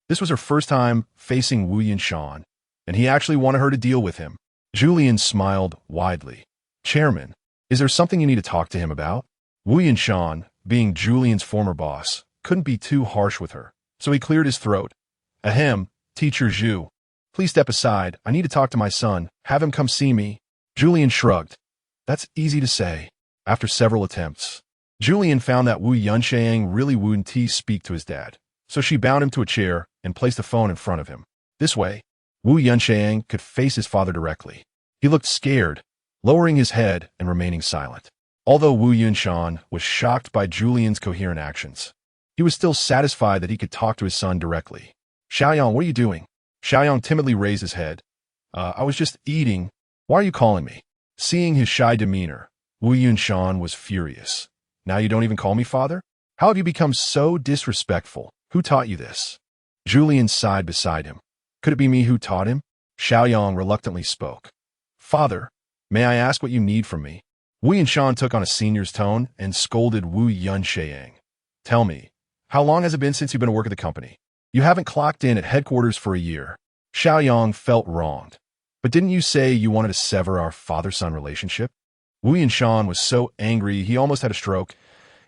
Speaker 1: This was her first time facing Wu Yunshan, and he actually wanted her to deal with him. Julian smiled widely. Chairman, is there something you need to talk to him about? Wu Yunshan, being Julian's former boss, couldn't be too harsh with her, so he cleared his throat. Ahem, Teacher Zhu. Please step aside. I need to talk to my son. Have him come see me. Julian shrugged. That's easy to say. After several attempts, Julian found that Wu Yunshang really wouldn't speak to his dad, so she bound him to a chair and placed the phone in front of him. This way, Wu Yunshang could face his father directly. He looked scared, lowering his head and remaining silent. Although Wu Yunshan was shocked by Julian's coherent actions, he was still satisfied that he could talk to his son directly. Xiaoyang, what are you doing? Xiaoyang timidly raised his head. I was just eating. Why are you calling me? Seeing his shy demeanor, Wu Yunshan was furious. Now you don't even call me father? How have you become so disrespectful? Who taught you this? Julian sighed beside him. Could it be me who taught him? Xiaoyang reluctantly spoke. Father, may I ask what you need from me? Wu Yunshan took on a senior's tone and scolded Wu Yunshang. Tell me, how long has it been since you've been to work at the company? You haven't clocked in at headquarters for a year. Xiaoyang felt wronged. But didn't you say you wanted to sever our father-son relationship? Wu Yunshan was so angry he almost had a stroke.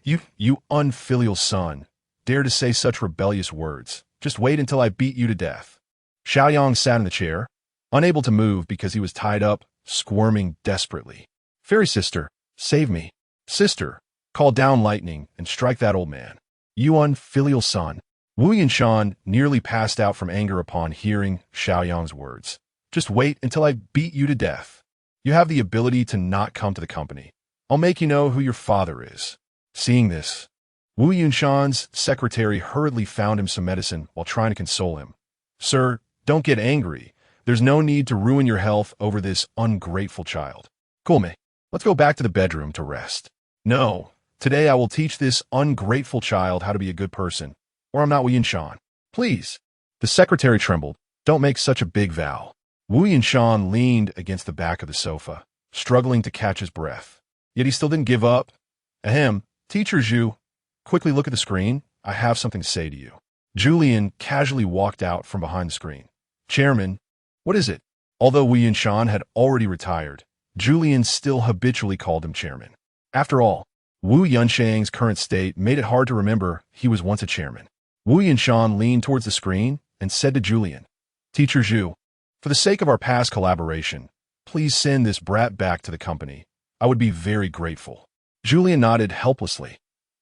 Speaker 1: You unfilial son, dare to say such rebellious words. Just wait until I beat you to death. Xiaoyang sat in the chair, unable to move because he was tied up, squirming desperately. Fairy sister, save me. Sister, call down lightning and strike that old man. You unfilial son. Wu Yunshan nearly passed out from anger upon hearing Xiaoyang's words. Just wait until I beat you to death. You have the ability to not come to the company. I'll make you know who your father is. Seeing this, Wu Yunshan's secretary hurriedly found him some medicine while trying to console him. Sir, don't get angry. There's no need to ruin your health over this ungrateful child. Kulme, let's go back to the bedroom to rest. No, today I will teach this ungrateful child how to be a good person, or I'm not Wu Yunshan. Please. The secretary trembled. Don't make such a big vow. Wu Yunshan leaned against the back of the sofa, struggling to catch his breath. Yet he still didn't give up. Ahem, Teacher Zhu, quickly look at the screen. I have something to say to you. Julian casually walked out from behind the screen. Chairman, what is it? Although Wu Yunshan had already retired, Julian still habitually called him chairman. After all, Wu Yunshang's current state made it hard to remember he was once a chairman. Wu Yunshan leaned towards the screen and said to Julian, Teacher Zhu, for the sake of our past collaboration, please send this brat back to the company. I would be very grateful. Julian nodded helplessly.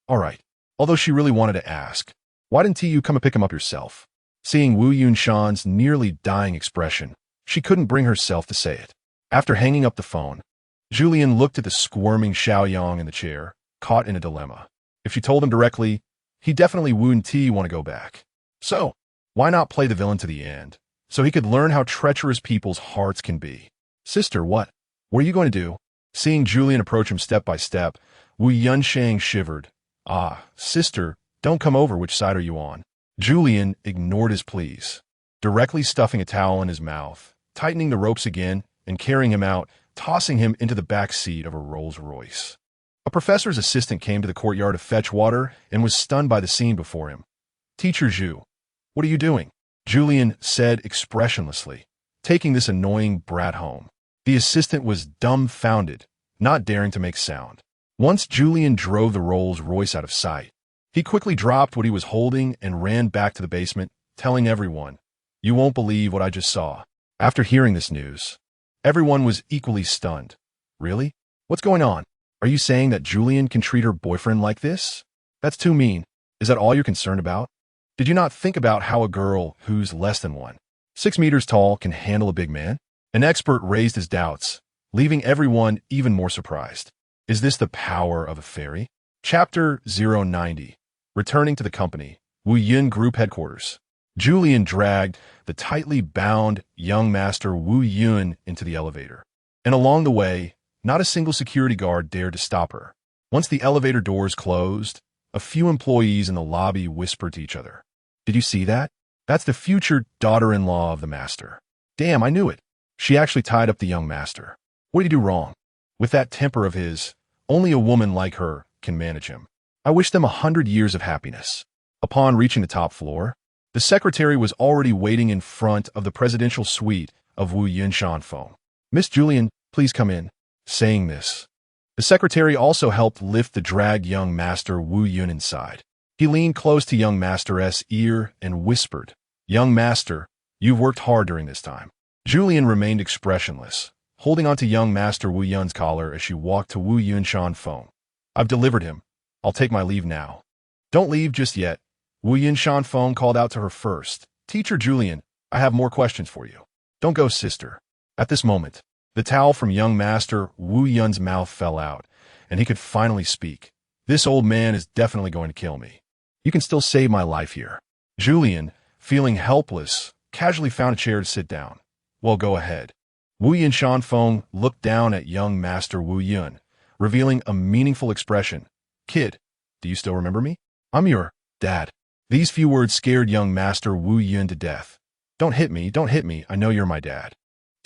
Speaker 1: All right, although she really wanted to ask, why didn't you come and pick him up yourself? Seeing Wu Yunshan's nearly dying expression, she couldn't bring herself to say it. After hanging up the phone, Julian looked at the squirming Xiaoyang in the chair, caught in a dilemma. If she told him directly, he definitely wouldn't want to go back. So, why not play the villain to the end, so he could learn how treacherous people's hearts can be? Sister, what are you going to do? Seeing Julian approach him step by step, Wu Yunshang shivered. Ah, sister, don't come over. Which side are you on? Julian ignored his pleas, directly stuffing a towel in his mouth, tightening the ropes again, and carrying him out, tossing him into the back seat of a Rolls-Royce. A professor's assistant came to the courtyard to fetch water and was stunned by the scene before him. Teacher Zhu, what are you doing? Julian said expressionlessly, taking this annoying brat home. The assistant was dumbfounded, not daring to make sound. Once Julian drove the Rolls-Royce out of sight, he quickly dropped what he was holding and ran back to the basement, telling everyone, You won't believe what I just saw. After hearing this news, everyone was equally stunned. Really? What's going on? Are you saying that Julian can treat her boyfriend like this? That's too mean. Is that all you're concerned about? Did you not think about how a girl who's less than 6 meters tall can handle a big man? An expert raised his doubts, leaving everyone even more surprised. Is this the power of a fairy? Chapter 090. Returning to the company, Wu Yun Group headquarters. Julian dragged the tightly bound young master Wu Yun into the elevator. And along the way, not a single security guard dared to stop her. Once the elevator doors closed, a few employees in the lobby whispered to each other. Did you see that? That's the future daughter-in-law of the master. Damn, I knew it. She actually tied up the young master. What did he do wrong? With that temper of his, only a woman like her can manage him. I wish them 100 years of happiness. Upon reaching the top floor, the secretary was already waiting in front of the presidential suite of Wu Yun Shanfeng. Miss Julian, please come in. Saying this, the secretary also helped lift the dragged young master Wu Yun inside. He leaned close to young master's ear and whispered, Young master, you've worked hard during this time. Julian remained expressionless, holding onto young master Wu Yun's collar as she walked to Wu Yun Shanfeng. I've delivered him. I'll take my leave now. Don't leave just yet. Wu Yun Shanfeng called out to her first. Teacher Julian, I have more questions for you. Don't go, sister. At this moment, the towel from young master Wu Yun's mouth fell out, and he could finally speak. This old man is definitely going to kill me. You can still save my life here. Julian, feeling helpless, casually found a chair to sit down. Well, go ahead. Wu Yun Shanfeng looked down at young master Wu Yun, revealing a meaningful expression. Kid, do you still remember me? I'm your dad. These few words scared young master Wu Yun to death. Don't hit me, I know you're my dad.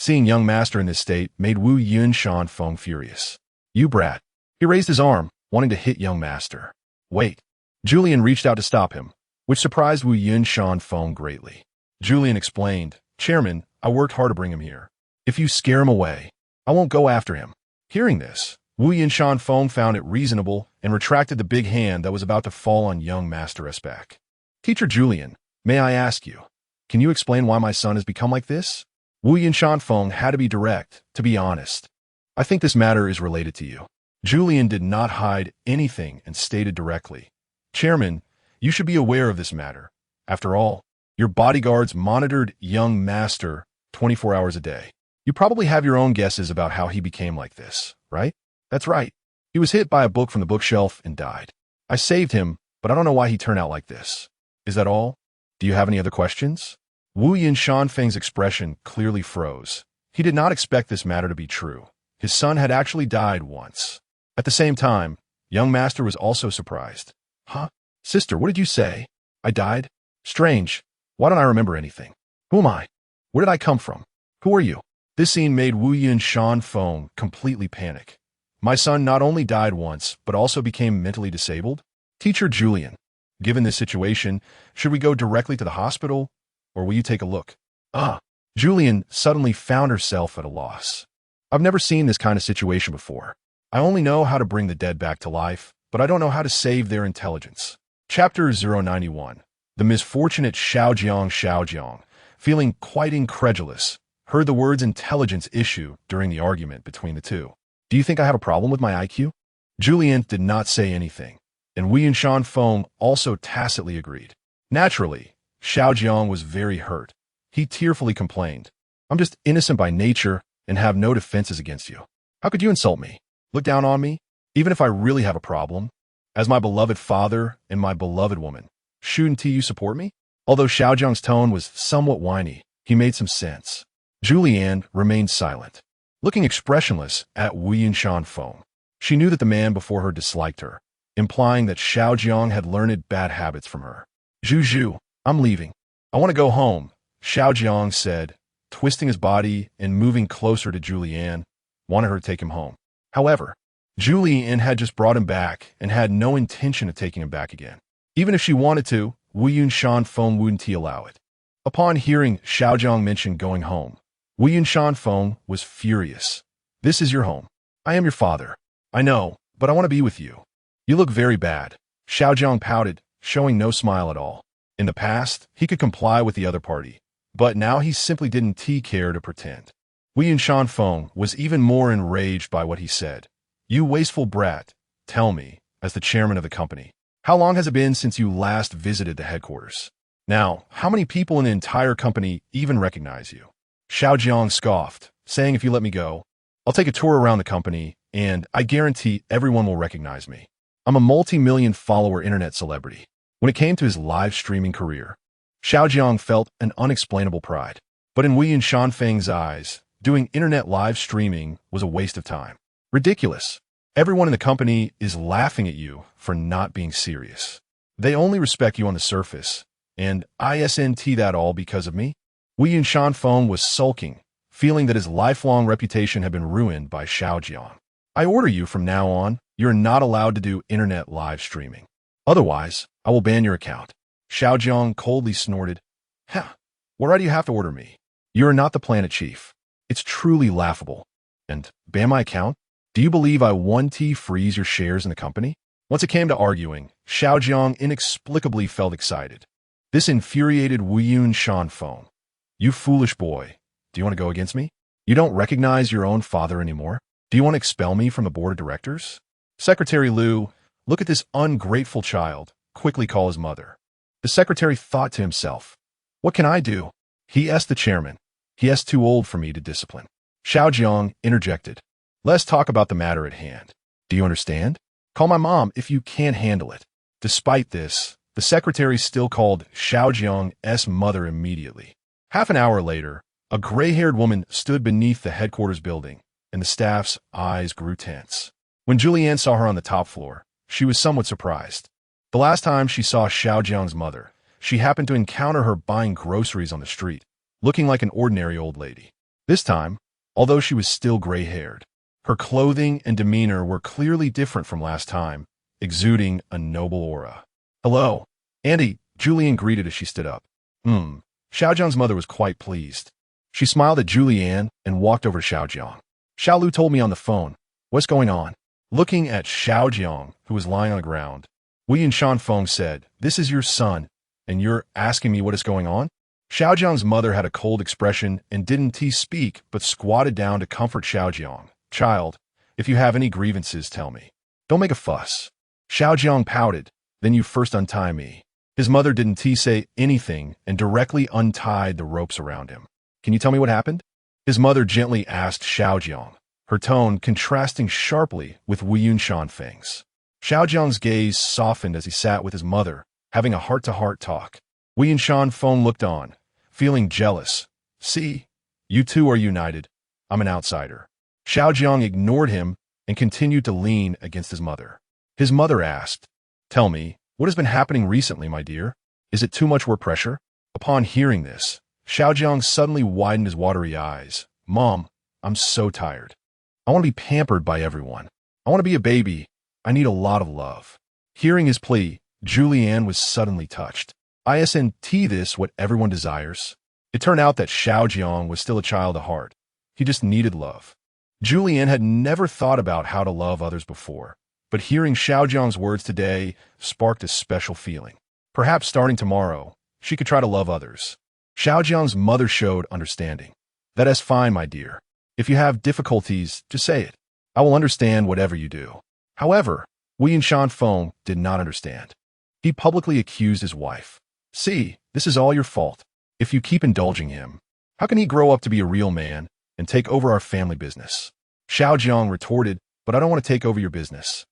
Speaker 1: Seeing young master in this state made Wu Yun Shanfeng furious. You brat. He raised his arm, wanting to hit young master. Wait. Julian reached out to stop him, which surprised Wu Yun Shanfeng greatly. Julian explained, Chairman, I worked hard to bring him here. If you scare him away, I won't go after him. Hearing this, Wu Yun Shanfeng found it reasonable and retracted the big hand that was about to fall on young master's back. Teacher Julian, may I ask you, can you explain why my son has become like this? Wu Yun Shanfeng had to be direct, to be honest. I think this matter is related to you. Julian did not hide anything and stated directly. Chairman, you should be aware of this matter. After all, your bodyguards monitored young master 24 hours a day. You probably have your own guesses about how he became like this, right? That's right. He was hit by a book from the bookshelf and died. I saved him, but I don't know why he turned out like this. Is that all? Do you have any other questions? Wu Yun Shanfeng's expression clearly froze. He did not expect this matter to be true. His son had actually died once. At the same time, young master was also surprised. Huh? Sister, what did you say? I died? Strange. Why don't I remember anything? Who am I? Where did I come from? Who are you? This scene made Wu Yun Shanfeng completely panic. My son not only died once, but also became mentally disabled? Teacher Julian, given this situation, should we go directly to the hospital? Or will you take a look? Julian suddenly found herself at a loss. I've never seen this kind of situation before. I only know how to bring the dead back to life, but I don't know how to save their intelligence. Chapter 091. The misfortunate Xiaojiang, feeling quite incredulous, heard the words intelligence issue during the argument between the two. Do you think I have a problem with my IQ? Julian did not say anything, and Wu Yun Shanfeng also tacitly agreed. Naturally, Xiaojiang was very hurt. He tearfully complained, I'm just innocent by nature and have no defenses against you. How could you insult me? Look down on me? Even if I really have a problem? As my beloved father and my beloved woman, shouldn't you support me? Although Xiaojiang's tone was somewhat whiny, he made some sense. Julianne remained silent, looking expressionless at Wu Yun Shanfeng. She knew that the man before her disliked her, implying that Xiaojiang had learned bad habits from her. Zhu, I'm leaving. I want to go home, Xiaojiang said, twisting his body and moving closer to Julianne, wanted her to take him home. However, Julianne had just brought him back and had no intention of taking him back again. Even if she wanted to, Wu Yun Shanfeng wouldn't allow it. Upon hearing Xiaojiang mention going home, Wu Yun Shanfeng was furious. This is your home. I am your father. I know, but I want to be with you. You look very bad. Xiaojiang pouted, showing no smile at all. In the past, he could comply with the other party, but now he simply didn't care to pretend. Wu Yun Shanfeng was even more enraged by what he said. You wasteful brat, tell me, as the chairman of the company, how long has it been since you last visited the headquarters? Now, how many people in the entire company even recognize you? Xiao Jiang scoffed, saying if you let me go, I'll take a tour around the company, and I guarantee everyone will recognize me. I'm a multi-million follower internet celebrity. When it came to his live streaming career, Xiao Jiang felt an unexplainable pride. But in Wei Shanfeng's eyes, doing internet live streaming was a waste of time. Ridiculous. Everyone in the company is laughing at you for not being serious. They only respect you on the surface, and isn't that all because of me? Wei Shanfeng was sulking, feeling that his lifelong reputation had been ruined by Xiao Jiang. I order you from now on, you're not allowed to do internet live streaming. Otherwise, I will ban your account. Xiao Jiang coldly snorted. Why do you have to order me? You're not the planet chief. It's truly laughable. And ban my account? Do you believe I want to freeze your shares in the company? Once it came to arguing, Xiao Jiang inexplicably felt excited. This infuriated Wei Shanfeng. You foolish boy. Do you want to go against me? You don't recognize your own father anymore? Do you want to expel me from the board of directors? Secretary Liu, look at this ungrateful child, quickly call his mother. The secretary thought to himself, what can I do? He asked the chairman. He is too old for me to discipline. Xiao Jiang interjected. Let's talk about the matter at hand. Do you understand? Call my mom if you can't handle it. Despite this, the secretary still called Xiao Jiang's mother immediately. Half an hour later, a gray-haired woman stood beneath the headquarters building, and the staff's eyes grew tense. When Julianne saw her on the top floor, she was somewhat surprised. The last time she saw Xiao Jiang's mother, she happened to encounter her buying groceries on the street, looking like an ordinary old lady. This time, although she was still gray-haired, her clothing and demeanor were clearly different from last time, exuding a noble aura. Hello, Andy, Julianne greeted as she stood up. Xiao Jiang's mother was quite pleased. She smiled at Julianne and walked over to Xiao Jiang. Xiao Lu told me on the phone. What's going on? Looking at Xiao Jiang, who was lying on the ground, Wei Shanfeng said, this is your son, and you're asking me what is going on? Xiao Jiang's mother had a cold expression and didn't speak, but squatted down to comfort Xiao Jiang. Child, if you have any grievances, tell me. Don't make a fuss. Xiao Jiang pouted. Then you first untie me. His mother didn't say anything and directly untied the ropes around him. Can you tell me what happened? His mother gently asked Xiao Jiang, her tone contrasting sharply with Wei Shanfeng's. Xiao Jiang's gaze softened as he sat with his mother, having a heart-to-heart talk. Wei Shanfeng looked on, feeling jealous. See, you two are united. I'm an outsider. Xiao Jiang ignored him and continued to lean against his mother. His mother asked, tell me, what has been happening recently, my dear? Is it too much work pressure? Upon hearing this, Xiao Jiang suddenly widened his watery eyes. Mom, I'm so tired. I want to be pampered by everyone. I want to be a baby. I need a lot of love. Hearing his plea, Julianne was suddenly touched. Isn't this what everyone desires? It turned out that Xiao Jiang was still a child at heart. He just needed love. Julianne had never thought about how to love others before, but hearing Xiao Jiang's words today sparked a special feeling. Perhaps starting tomorrow, she could try to love others. Xiao Jiang's mother showed understanding. That is fine, my dear. If you have difficulties, just say it. I will understand whatever you do. However, Wei Shanfeng did not understand. He publicly accused his wife. See, this is all your fault. If you keep indulging him, how can he grow up to be a real man and take over our family business? Xiao Jiang retorted, but I don't want to take over your business.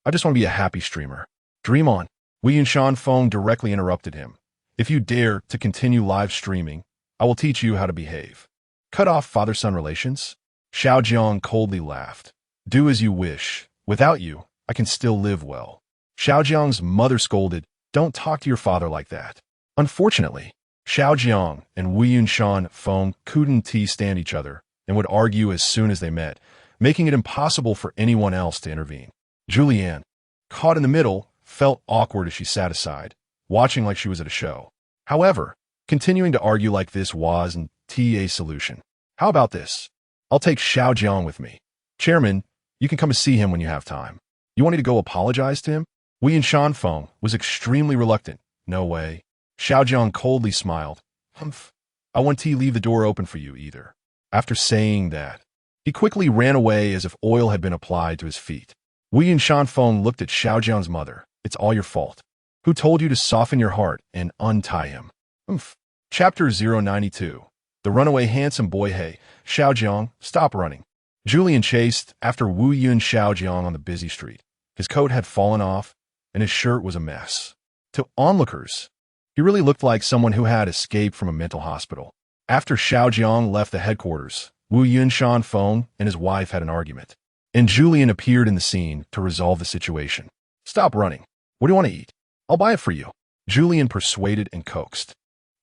Speaker 1: I just want to be a happy streamer. Dream on. Wei Shanfeng directly interrupted him. If you dare to continue live streaming, I will teach you how to behave. Cut off father-son relations? Xiao Jiang coldly laughed. Do as you wish. Without you, I can still live well. Xiao Jiang's mother scolded, don't talk to your father like that. Unfortunately, Xiao Jiang and Wei Shanfeng couldn't stand each other and would argue as soon as they met, making it impossible for anyone else to intervene. Julianne, caught in the middle, felt awkward as she sat aside, watching like she was at a show. However, continuing to argue like this wasn't a solution. How about this? I'll take Xiao Jiang with me. Chairman, you can come and see him when you have time. You want me to go apologize to him? Wei Shanfeng was extremely reluctant. No way. Xiao Jiang coldly smiled. I want to leave the door open for you either. After saying that, He quickly ran away as if oil had been applied to his feet. Wu Yunshan looked at Xiaojiang's mother. It's all your fault. Who told you to soften your heart and untie him? Oomph. Chapter 092. The runaway handsome boy. Hey, Xiaojiang, stop running. Julian chased after Wu Yun Xiaojiang on the busy street. His coat had fallen off, and his shirt was a mess. To onlookers, he really looked like someone who had escaped from a mental hospital. After Xiaojiang left the headquarters, Wu Yunshan and his wife had an argument, and Julian appeared in the scene to resolve the situation. Stop running. What do you want to eat? I'll buy it for you. Julian persuaded and coaxed.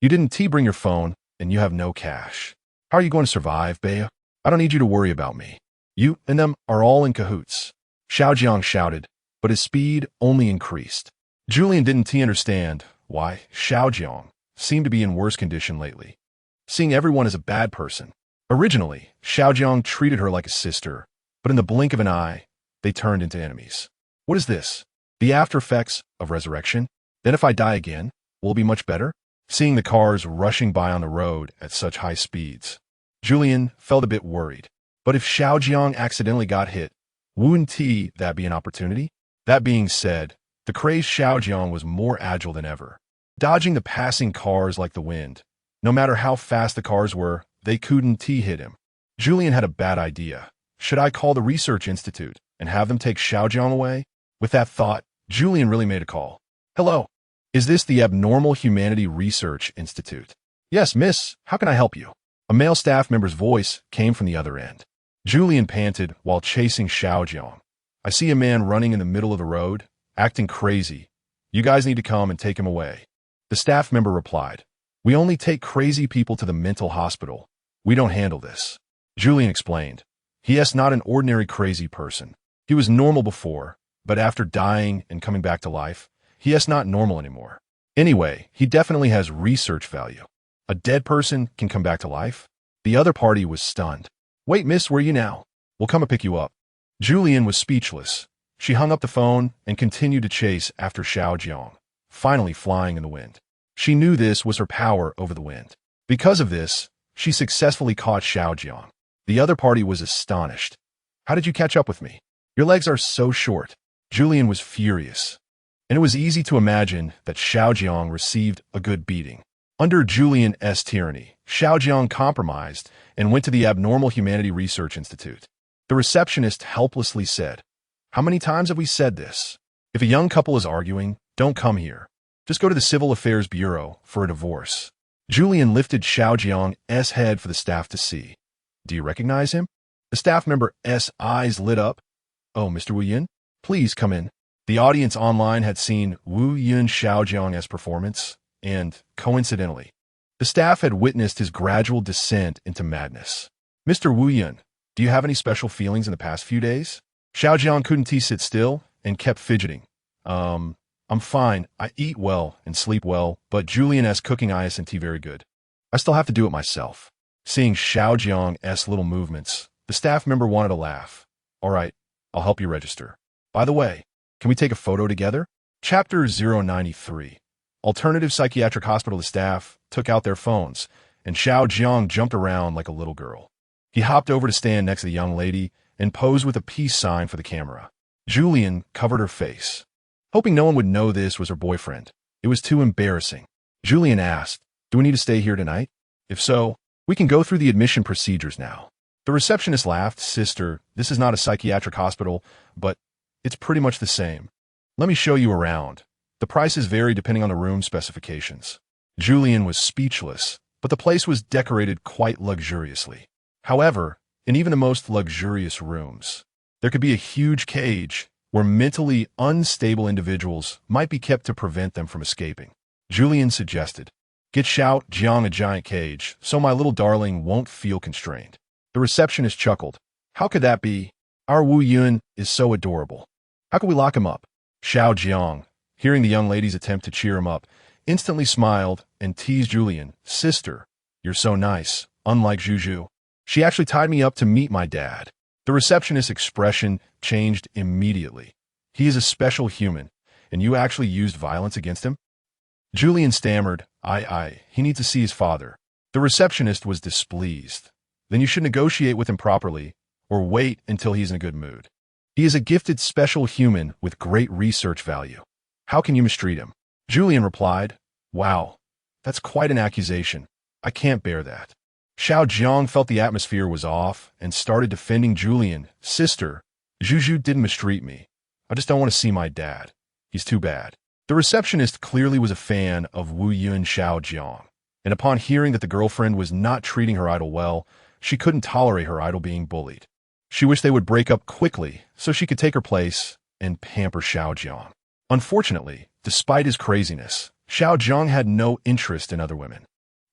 Speaker 1: You didn't bring your phone, and you have no cash. How are you going to survive, Bea? I don't need you to worry about me. You and them are all in cahoots. Xiaojiang shouted, but his speed only increased. Julian didn't understand why Xiaojiang seemed to be in worse condition lately, seeing everyone as a bad person. Originally, Xiaojiang treated her like a sister, but in the blink of an eye, they turned into enemies. What is this? The after effects of resurrection? Then if I die again, will it be much better? Seeing the cars rushing by on the road at such high speeds, Julian felt a bit worried. But if Xiaojiang accidentally got hit, wouldn't that be an opportunity? That being said, the crazed Xiaojiang was more agile than ever, dodging the passing cars like the wind. No matter how fast the cars were, they couldn't hit him. Julian had a bad idea. Should I call the research institute and have them take Xiaojiang away? With that thought, Julian really made a call. Hello. Is this the Abnormal Humanity Research Institute? Yes, miss. How can I help you? A male staff member's voice came from the other end. Julian panted while chasing Xiaojiang. I see a man running in the middle of the road, acting crazy. You guys need to come and take him away. The staff member replied. We only take crazy people to the mental hospital. We don't handle this. Julian explained. He is not an ordinary crazy person. He was normal before, but after dying and coming back to life, he is not normal anymore. Anyway, he definitely has research value. A dead person can come back to life? The other party was stunned. Wait, miss, where are you now? We'll come and pick you up. Julian was speechless. She hung up the phone and continued to chase after Xiaojiang, finally flying in the wind. She knew this was her power over the wind. Because of this, she successfully caught Xiaojiang. The other party was astonished. How did you catch up with me? Your legs are so short. Julian was furious, and it was easy to imagine that Xiaojiang received a good beating. Under Julian's tyranny, Xiaojiang compromised and went to the Abnormal Humanity Research Institute. The receptionist helplessly said, How many times have we said this? If a young couple is arguing, don't come here. Just go to the Civil Affairs Bureau for a divorce. Julian lifted Xiaojiang's head for the staff to see. Do you recognize him? The staff member's eyes lit up. Oh, Mr. Wu Yun, please come in. The audience online had seen Wu Yun Xiaojiang's performance, and, coincidentally, the staff had witnessed his gradual descent into madness. Mr. Wu Yun, do you have any special feelings in the past few days? Xiaojiang couldn't sit still and kept fidgeting. I'm fine. I eat well and sleep well, but Julian's cooking isn't very good. I still have to do it myself. Seeing Xiaojiang's little movements, the staff member wanted to laugh. All right, I'll help you register. By the way, can we take a photo together? Chapter 093. Alternative Psychiatric Hospital. The staff took out their phones, and Xiaojiang jumped around like a little girl. He hopped over to stand next to the young lady and posed with a peace sign for the camera. Julian covered her face, hoping no one would know this was her boyfriend. It was too embarrassing. Julian asked, Do we need to stay here tonight? If so, we can go through the admission procedures now. The receptionist laughed. Sister, this is not a psychiatric hospital, but it's pretty much the same. Let me show you around. The prices vary depending on the room specifications. Julian was speechless, but the place was decorated quite luxuriously. However, in even the most luxurious rooms, there could be a huge cage where mentally unstable individuals might be kept to prevent them from escaping. Julian suggested, Get Xiaojiang a giant cage so my little darling won't feel constrained. The receptionist chuckled. How could that be? Our Wu Yun is so adorable. How could we lock him up? Xiaojiang, hearing the young lady's attempt to cheer him up, instantly smiled and teased Julian. Sister, you're so nice, unlike Juju. She actually tied me up to meet my dad. The receptionist's expression changed immediately. He is a special human, and you actually used violence against him? Julian stammered, he needs to see his father. The receptionist was displeased. Then you should negotiate with him properly, or wait until he's in a good mood. He is a gifted special human with great research value. How can you mistreat him? Julian replied, Wow, that's quite an accusation. I can't bear that. Xiao Jiang felt the atmosphere was off and started defending Julian. Sister, Juju didn't mistreat me. I just don't want to see my dad. He's too bad. The receptionist clearly was a fan of Wu Yun Xiao Jiang, and upon hearing that the girlfriend was not treating her idol well, she couldn't tolerate her idol being bullied. She wished they would break up quickly so she could take her place and pamper Xiao Jiang. Unfortunately, despite his craziness, Xiao Jiang had no interest in other women.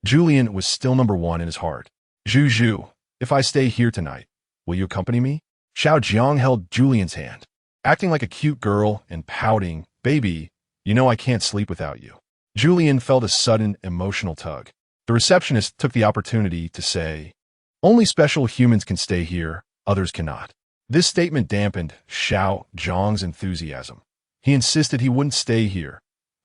Speaker 1: Julian was still number one in his heart. Juju, if I stay here tonight, will you accompany me? Xiao Jiang held Julian's hand, acting like a cute girl and pouting, Baby, you know I can't sleep without you. Julian felt a sudden emotional tug. The receptionist took the opportunity to say, Only special humans can stay here, others cannot. This statement dampened Xiao Jiang's enthusiasm. He insisted he wouldn't stay here.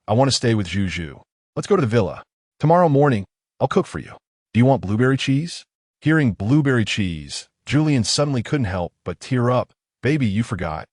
Speaker 1: I want to stay with Juju. Let's go to the villa. Tomorrow morning, I'll cook for you. Do you want blueberry cheese? Hearing blueberry cheese, Julian suddenly couldn't help but tear up. Baby, you forgot.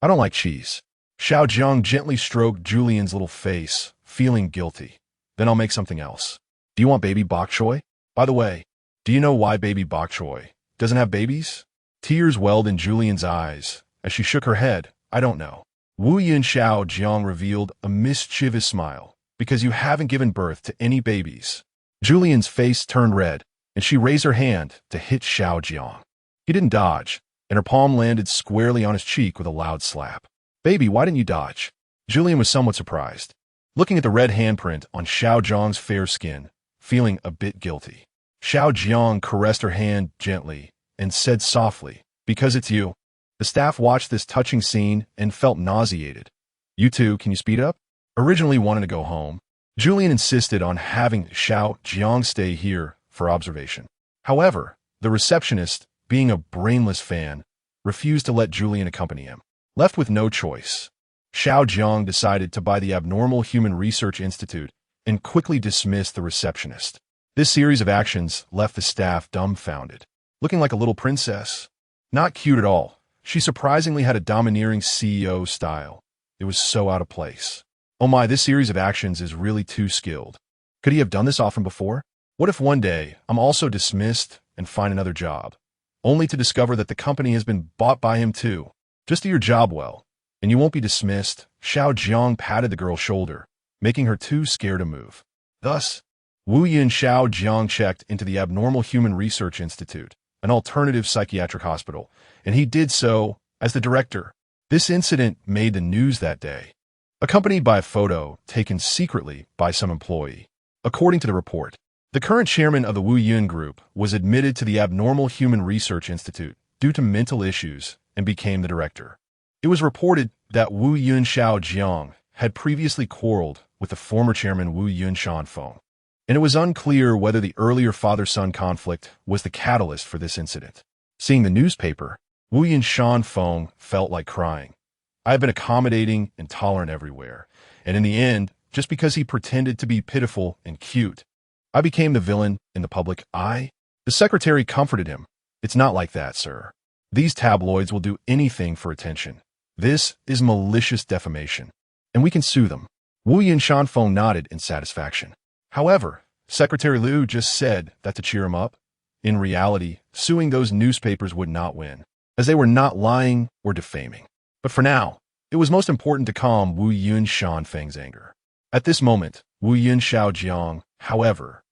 Speaker 1: I don't like cheese. Xiao Jiang gently stroked Julian's little face, feeling guilty. Then I'll make something else. Do you want baby bok choy? By the way, do you know why baby bok choy doesn't have babies? Tears welled in Julian's eyes. As she shook her head, I don't know. Wu Yun Xiao Jiang revealed a mischievous smile. Because you haven't given birth to any babies. Julian's face turned red, and she raised her hand to hit Xiao Jiang. He didn't dodge, and her palm landed squarely on his cheek with a loud slap. Baby, why didn't you dodge? Julian was somewhat surprised, looking at the red handprint on Xiao Jiang's fair skin, feeling a bit guilty. Xiao Jiang caressed her hand gently and said softly, Because it's you. The staff watched this touching scene and felt nauseated. You two, can you speed up? Originally wanting to go home, Julian insisted on having Xiao Jiang stay here for observation. However, the receptionist, being a brainless fan, refused to let Julian accompany him. Left with no choice, Xiao Jiang decided to buy the Abnormal Human Research Institute and quickly dismissed the receptionist. This series of actions left the staff dumbfounded. Looking like a little princess. Not cute at all. She surprisingly had a domineering CEO style. It was so out of place. Oh my, this series of actions is really too skilled. Could he have done this often before? What if one day I'm also dismissed and find another job, only to discover that the company has been bought by him too? Just do your job well, and you won't be dismissed. Xiao Jiang patted the girl's shoulder, making her too scared to move. Thus, Wu Yun Xiao Jiang checked into the Abnormal Human Research Institute, an alternative psychiatric hospital, and he did so as the director. This incident made the news that day, accompanied by a photo taken secretly by some employee. According to the report, the current chairman of the Wu Yun Group was admitted to the Abnormal Human Research Institute due to mental issues and became the director. It was reported that Wu Yun Xiao Jiang had previously quarreled with the former chairman Wu Yun Shanfeng, and it was unclear whether the earlier father-son conflict was the catalyst for this incident. Seeing the newspaper, Wu Yun Shanfeng felt like crying. I have been accommodating and tolerant everywhere, and in the end, just because he pretended to be pitiful and cute, I became the villain in the public eye. The secretary comforted him. It's not like that, sir. These tabloids will do anything for attention. This is malicious defamation, and we can sue them. Wu Yun Shanfeng nodded in satisfaction. However, Secretary Liu just said that to cheer him up. In reality, suing those newspapers would not win, as they were not lying or defaming. But for now, it was most important to calm Wu Yun Shanfeng's anger. At this moment, Wu Yun Xiao Jiang, however,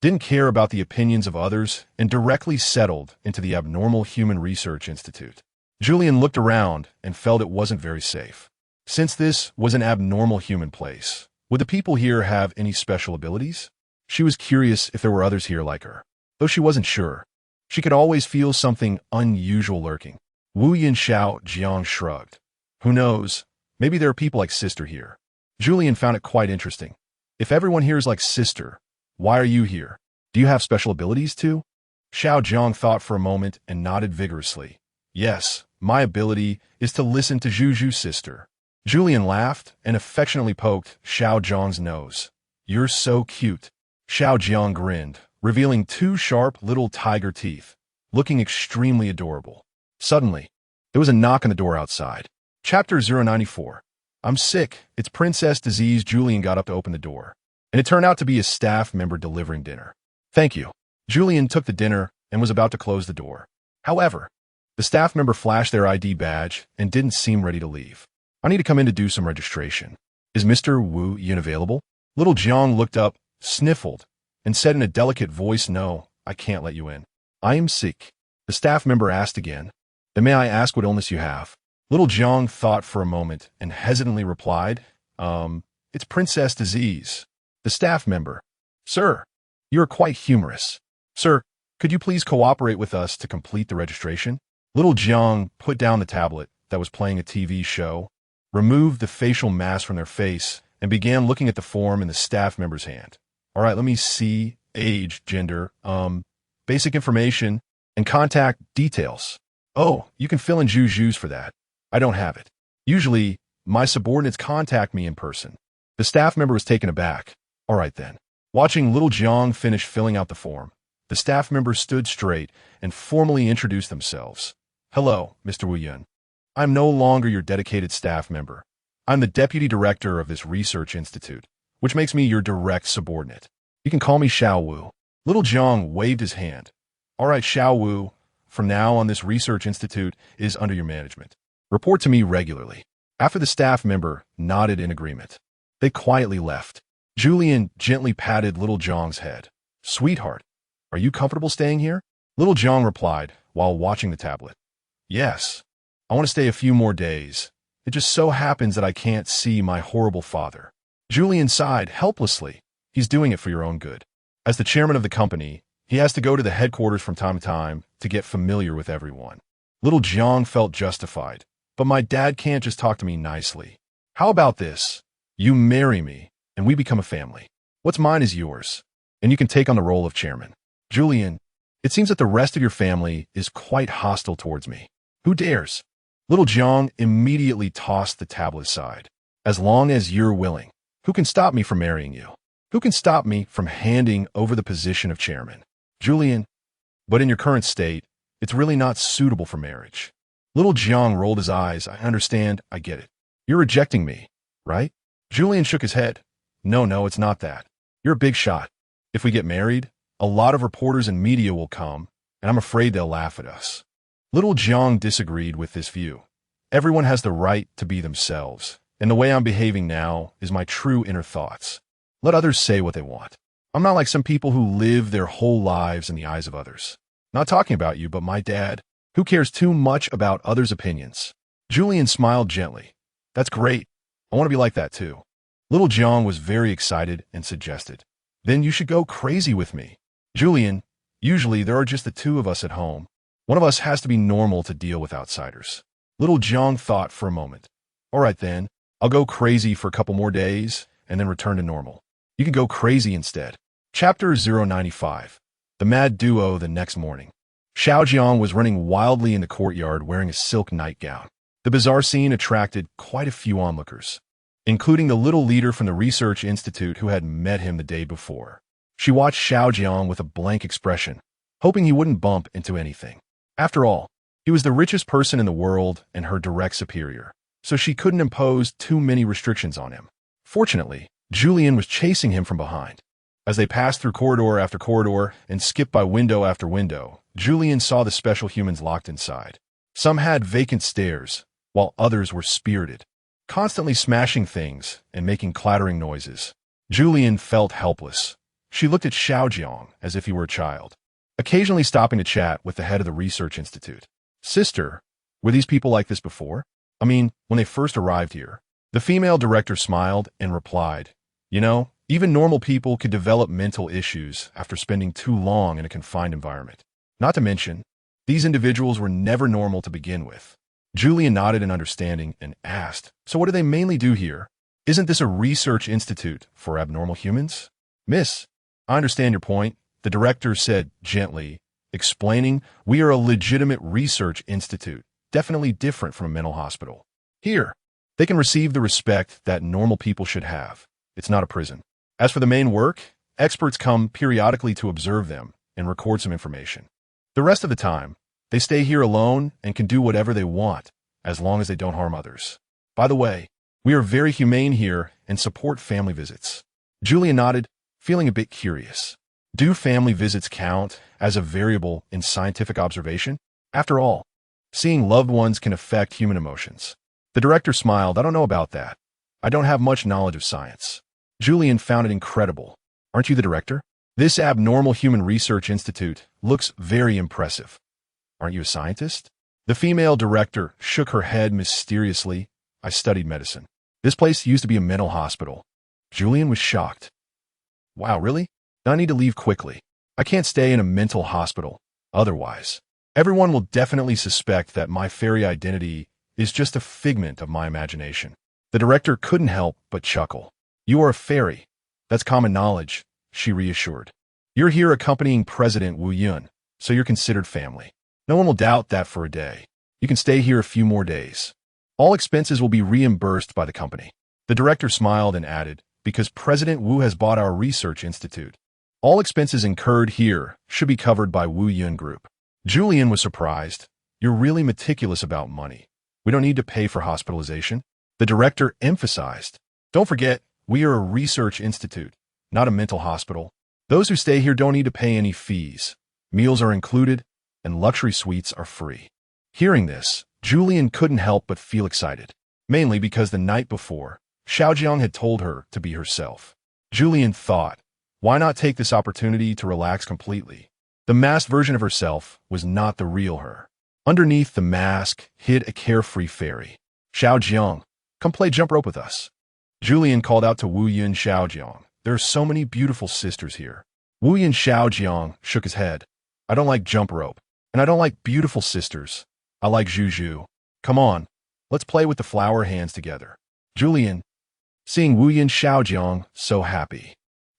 Speaker 1: didn't care about the opinions of others and directly settled into the Abnormal Human Research Institute. Julian looked around and felt it wasn't very safe. Since this was an abnormal human place, would the people here have any special abilities? She was curious if there were others here like her, though she wasn't sure. She could always feel something unusual lurking. Wu Yun Xiao Jiang shrugged. Who knows? Maybe there are people like Sister here. Julian found it quite interesting. If everyone here is like Sister, why are you here? Do you have special abilities too? Xiao Jiang thought for a moment and nodded vigorously. Yes, my ability is to listen to Juju's sister. Julian laughed and affectionately poked Xiao Jiang's nose. You're so cute. Xiao Jiang grinned, revealing two sharp little tiger teeth, looking extremely adorable. Suddenly, there was a knock on the door outside. Chapter 094. I'm sick. It's Princess Disease. Julian got up to open the door, and it turned out to be a staff member delivering dinner. Thank you. Julian took the dinner and was about to close the door. However, the staff member flashed their ID badge and didn't seem ready to leave. I need to come in to do some registration. Is Mr. Wu Yin available? Little Jiang looked up, sniffled, and said in a delicate voice, No, I can't let you in. I am sick. The staff member asked again. Then may I ask what illness you have? Little Jiang thought for a moment and hesitantly replied, It's Princess Disease. The staff member. Sir, you are quite humorous. Sir, could you please cooperate with us to complete the registration? Little Jiang put down the tablet that was playing a TV show, removed the facial mask from their face, and began looking at the form in the staff member's hand. All right, let me see. Age, gender, basic information, and contact details. Oh, you can fill in Juju's for that. I don't have it. Usually, my subordinates contact me in person. The staff member was taken aback. All right then. Watching Little Jiang finish filling out the form, the staff member stood straight and formally introduced themselves. Hello, Mr. Wu Yun. I'm no longer your dedicated staff member. I'm the deputy director of this research institute, which makes me your direct subordinate. You can call me Xiao Wu. Little Jiang waved his hand. All right, Xiao Wu, from now on this research institute is under your management. Report to me regularly. After the staff member nodded in agreement, they quietly left. Julian gently patted Little Jiang's head. Sweetheart, are you comfortable staying here? Little Jiang replied while watching the tablet. Yes. I want to stay a few more days. It just so happens that I can't see my horrible father. Julian sighed helplessly. He's doing it for your own good. As the chairman of the company, he has to go to the headquarters from time to time to get familiar with everyone. Little Jiang felt justified. But my dad can't just talk to me nicely. How about this? You marry me, and we become a family. What's mine is yours, and you can take on the role of chairman. Julian, it seems that the rest of your family is quite hostile towards me. Who dares? Little Jiang immediately tossed the tablet aside. As long as you're willing. Who can stop me from marrying you? Who can stop me from handing over the position of chairman? Julian, but in your current state, it's really not suitable for marriage. Little Jiang rolled his eyes. I understand. I get it. You're rejecting me, right? Julian shook his head. No, it's not that. You're a big shot. If we get married, a lot of reporters and media will come, and I'm afraid they'll laugh at us. Little Jiang disagreed with this view. Everyone has the right to be themselves, and the way I'm behaving now is my true inner thoughts. Let others say what they want. I'm not like some people who live their whole lives in the eyes of others. Not talking about you, but my dad, who cares too much about others' opinions. Julian smiled gently. That's great. I want to be like that too. Little Jiang was very excited and suggested, Then you should go crazy with me. Julian, usually there are just the two of us at home. One of us has to be normal to deal with outsiders. Little Jiang thought for a moment. All right then, I'll go crazy for a couple more days and then return to normal. You can go crazy instead. Chapter 095. The Mad Duo the next morning. Xiaojiang was running wildly in the courtyard wearing a silk nightgown. The bizarre scene attracted quite a few onlookers, including the little leader from the research institute who had met him the day before. She watched Xiaojiang with a blank expression, hoping he wouldn't bump into anything. After all, he was the richest person in the world and her direct superior, so she couldn't impose too many restrictions on him. Fortunately, Julian was chasing him from behind. As they passed through corridor after corridor and skipped by window after window, Julian saw the special humans locked inside. Some had vacant stares, while others were spirited, constantly smashing things and making clattering noises. Julian felt helpless. She looked at Xiaojiang as if he were a child, occasionally stopping to chat with the head of the research institute. Sister, were these people like this before? I mean, when they first arrived here. The female director smiled and replied, even normal people could develop mental issues after spending too long in a confined environment. Not to mention, these individuals were never normal to begin with. Julian nodded in understanding and asked, So what do they mainly do here? Isn't this a research institute for abnormal humans? Miss, I understand your point, the director said gently, explaining, We are a legitimate research institute, definitely different from a mental hospital. Here, they can receive the respect that normal people should have. It's not a prison. As for the main work, experts come periodically to observe them and record some information. The rest of the time, They stay here alone and can do whatever they want, as long as they don't harm others. By the way, we are very humane here and support family visits. Julian nodded, feeling a bit curious. Do family visits count as a variable in scientific observation? After all, seeing loved ones can affect human emotions. The director smiled. I don't know about that. I don't have much knowledge of science. Julian found it incredible. Aren't you the director? This Abnormal Human Research Institute looks very impressive. Aren't you a scientist? The female director shook her head mysteriously. I studied medicine. This place used to be a mental hospital. Julian was shocked. Wow, really? I need to leave quickly. I can't stay in a mental hospital. Otherwise, everyone will definitely suspect that my fairy identity is just a figment of my imagination. The director couldn't help but chuckle. You are a fairy. That's common knowledge, she reassured. You're here accompanying President Wu Yun, so you're considered family. No one will doubt that for a day. You can stay here a few more days. All expenses will be reimbursed by the company. The director smiled and added, because President Wu has bought our research institute. All expenses incurred here should be covered by Wu Yun Group. Julian was surprised. You're really meticulous about money. We don't need to pay for hospitalization. The director emphasized. Don't forget, we are a research institute, not a mental hospital. Those who stay here don't need to pay any fees. Meals are included, and luxury suites are free. Hearing this, Julian couldn't help but feel excited, mainly because the night before, Xiaojiang had told her to be herself. Julian thought, why not take this opportunity to relax completely? The masked version of herself was not the real her. Underneath the mask hid a carefree fairy. Xiaojiang, come play jump rope with us. Julian called out to Wu Yun. Xiaojiang, there are so many beautiful sisters here. Wu Yun. Xiaojiang shook his head. I don't like jump rope, and I don't like beautiful sisters. I like Juju. Come on, let's play with the flower hands together. Julian, seeing Wu Yun. Xiaojiang so happy,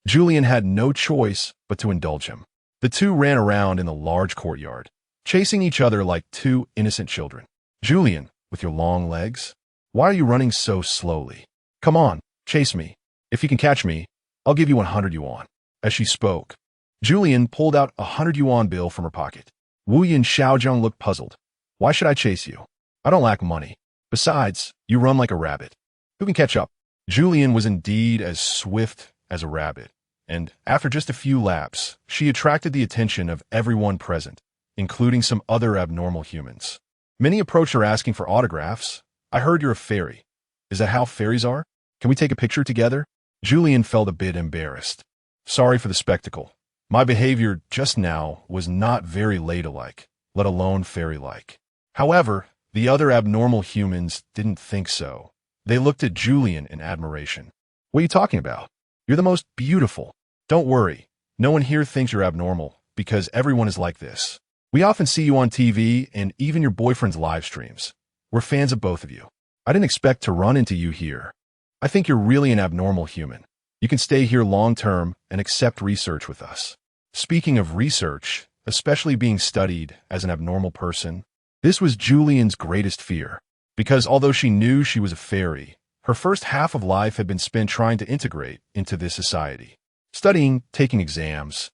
Speaker 1: Julian had no choice but to indulge him. The two ran around in the large courtyard, chasing each other like two innocent children. Julian, with your long legs, why are you running so slowly? Come on, chase me. If you can catch me, I'll give you 100 yuan. As she spoke, Julian pulled out a 100 yuan bill from her pocket. Wu Yun. Xiaojiang looked puzzled. Why should I chase you? I don't lack money. Besides, you run like a rabbit. Who can catch up? Julian was indeed as swift as a rabbit, and after just a few laps, she attracted the attention of everyone present, including some other abnormal humans. Many approached her asking for autographs. I heard you're a fairy. Is that how fairies are? Can we take a picture together? Julian felt a bit embarrassed. Sorry for the spectacle. My behavior just now was not very ladylike, let alone fairy-like. However, the other abnormal humans didn't think so. They looked at Julian in admiration. What are you talking about? You're the most beautiful. Don't worry. No one here thinks you're abnormal, because everyone is like this. We often see you on TV and even your boyfriend's live streams. We're fans of both of you. I didn't expect to run into you here. I think you're really an abnormal human. You can stay here long-term and accept research with us. Speaking of research, especially being studied as an abnormal person, this was Julian's greatest fear. Because although she knew she was a fairy, her first half of life had been spent trying to integrate into this society. Studying, taking exams,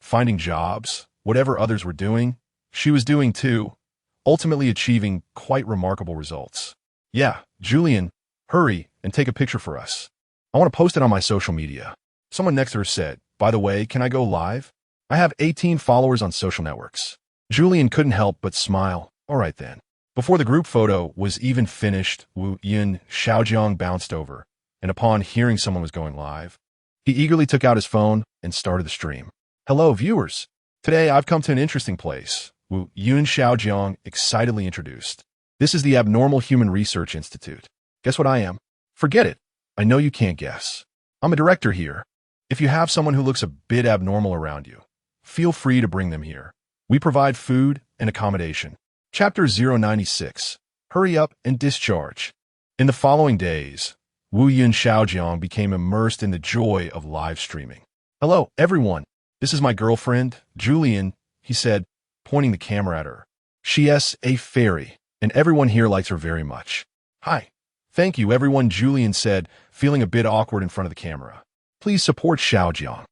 Speaker 1: finding jobs, whatever others were doing, she was doing too, ultimately achieving quite remarkable results. Yeah, Julian, hurry and take a picture for us. I want to post it on my social media. Someone next to her said, by the way, can I go live? I have 18 followers on social networks. Julian couldn't help but smile. All right then. Before the group photo was even finished, Wu Yun. Xiaojiang bounced over, and upon hearing someone was going live, he eagerly took out his phone and started the stream. Hello, viewers. Today I've come to an interesting place, Wu Yun. Xiaojiang excitedly introduced. This is the Abnormal Human Research Institute. Guess what I am? Forget it. I know you can't guess. I'm a director here. If you have someone who looks a bit abnormal around you, feel free to bring them here. We provide food and accommodation. Chapter 096. Hurry up and discharge. In the following days, Wu Yun. Xiaojiang became immersed in the joy of live streaming. Hello, everyone. This is my girlfriend, Julian, he said, pointing the camera at her. She is a fairy, and everyone here likes her very much. Hi. Thank you, everyone, Julian said, feeling a bit awkward in front of the camera. Please support Xiaojiang.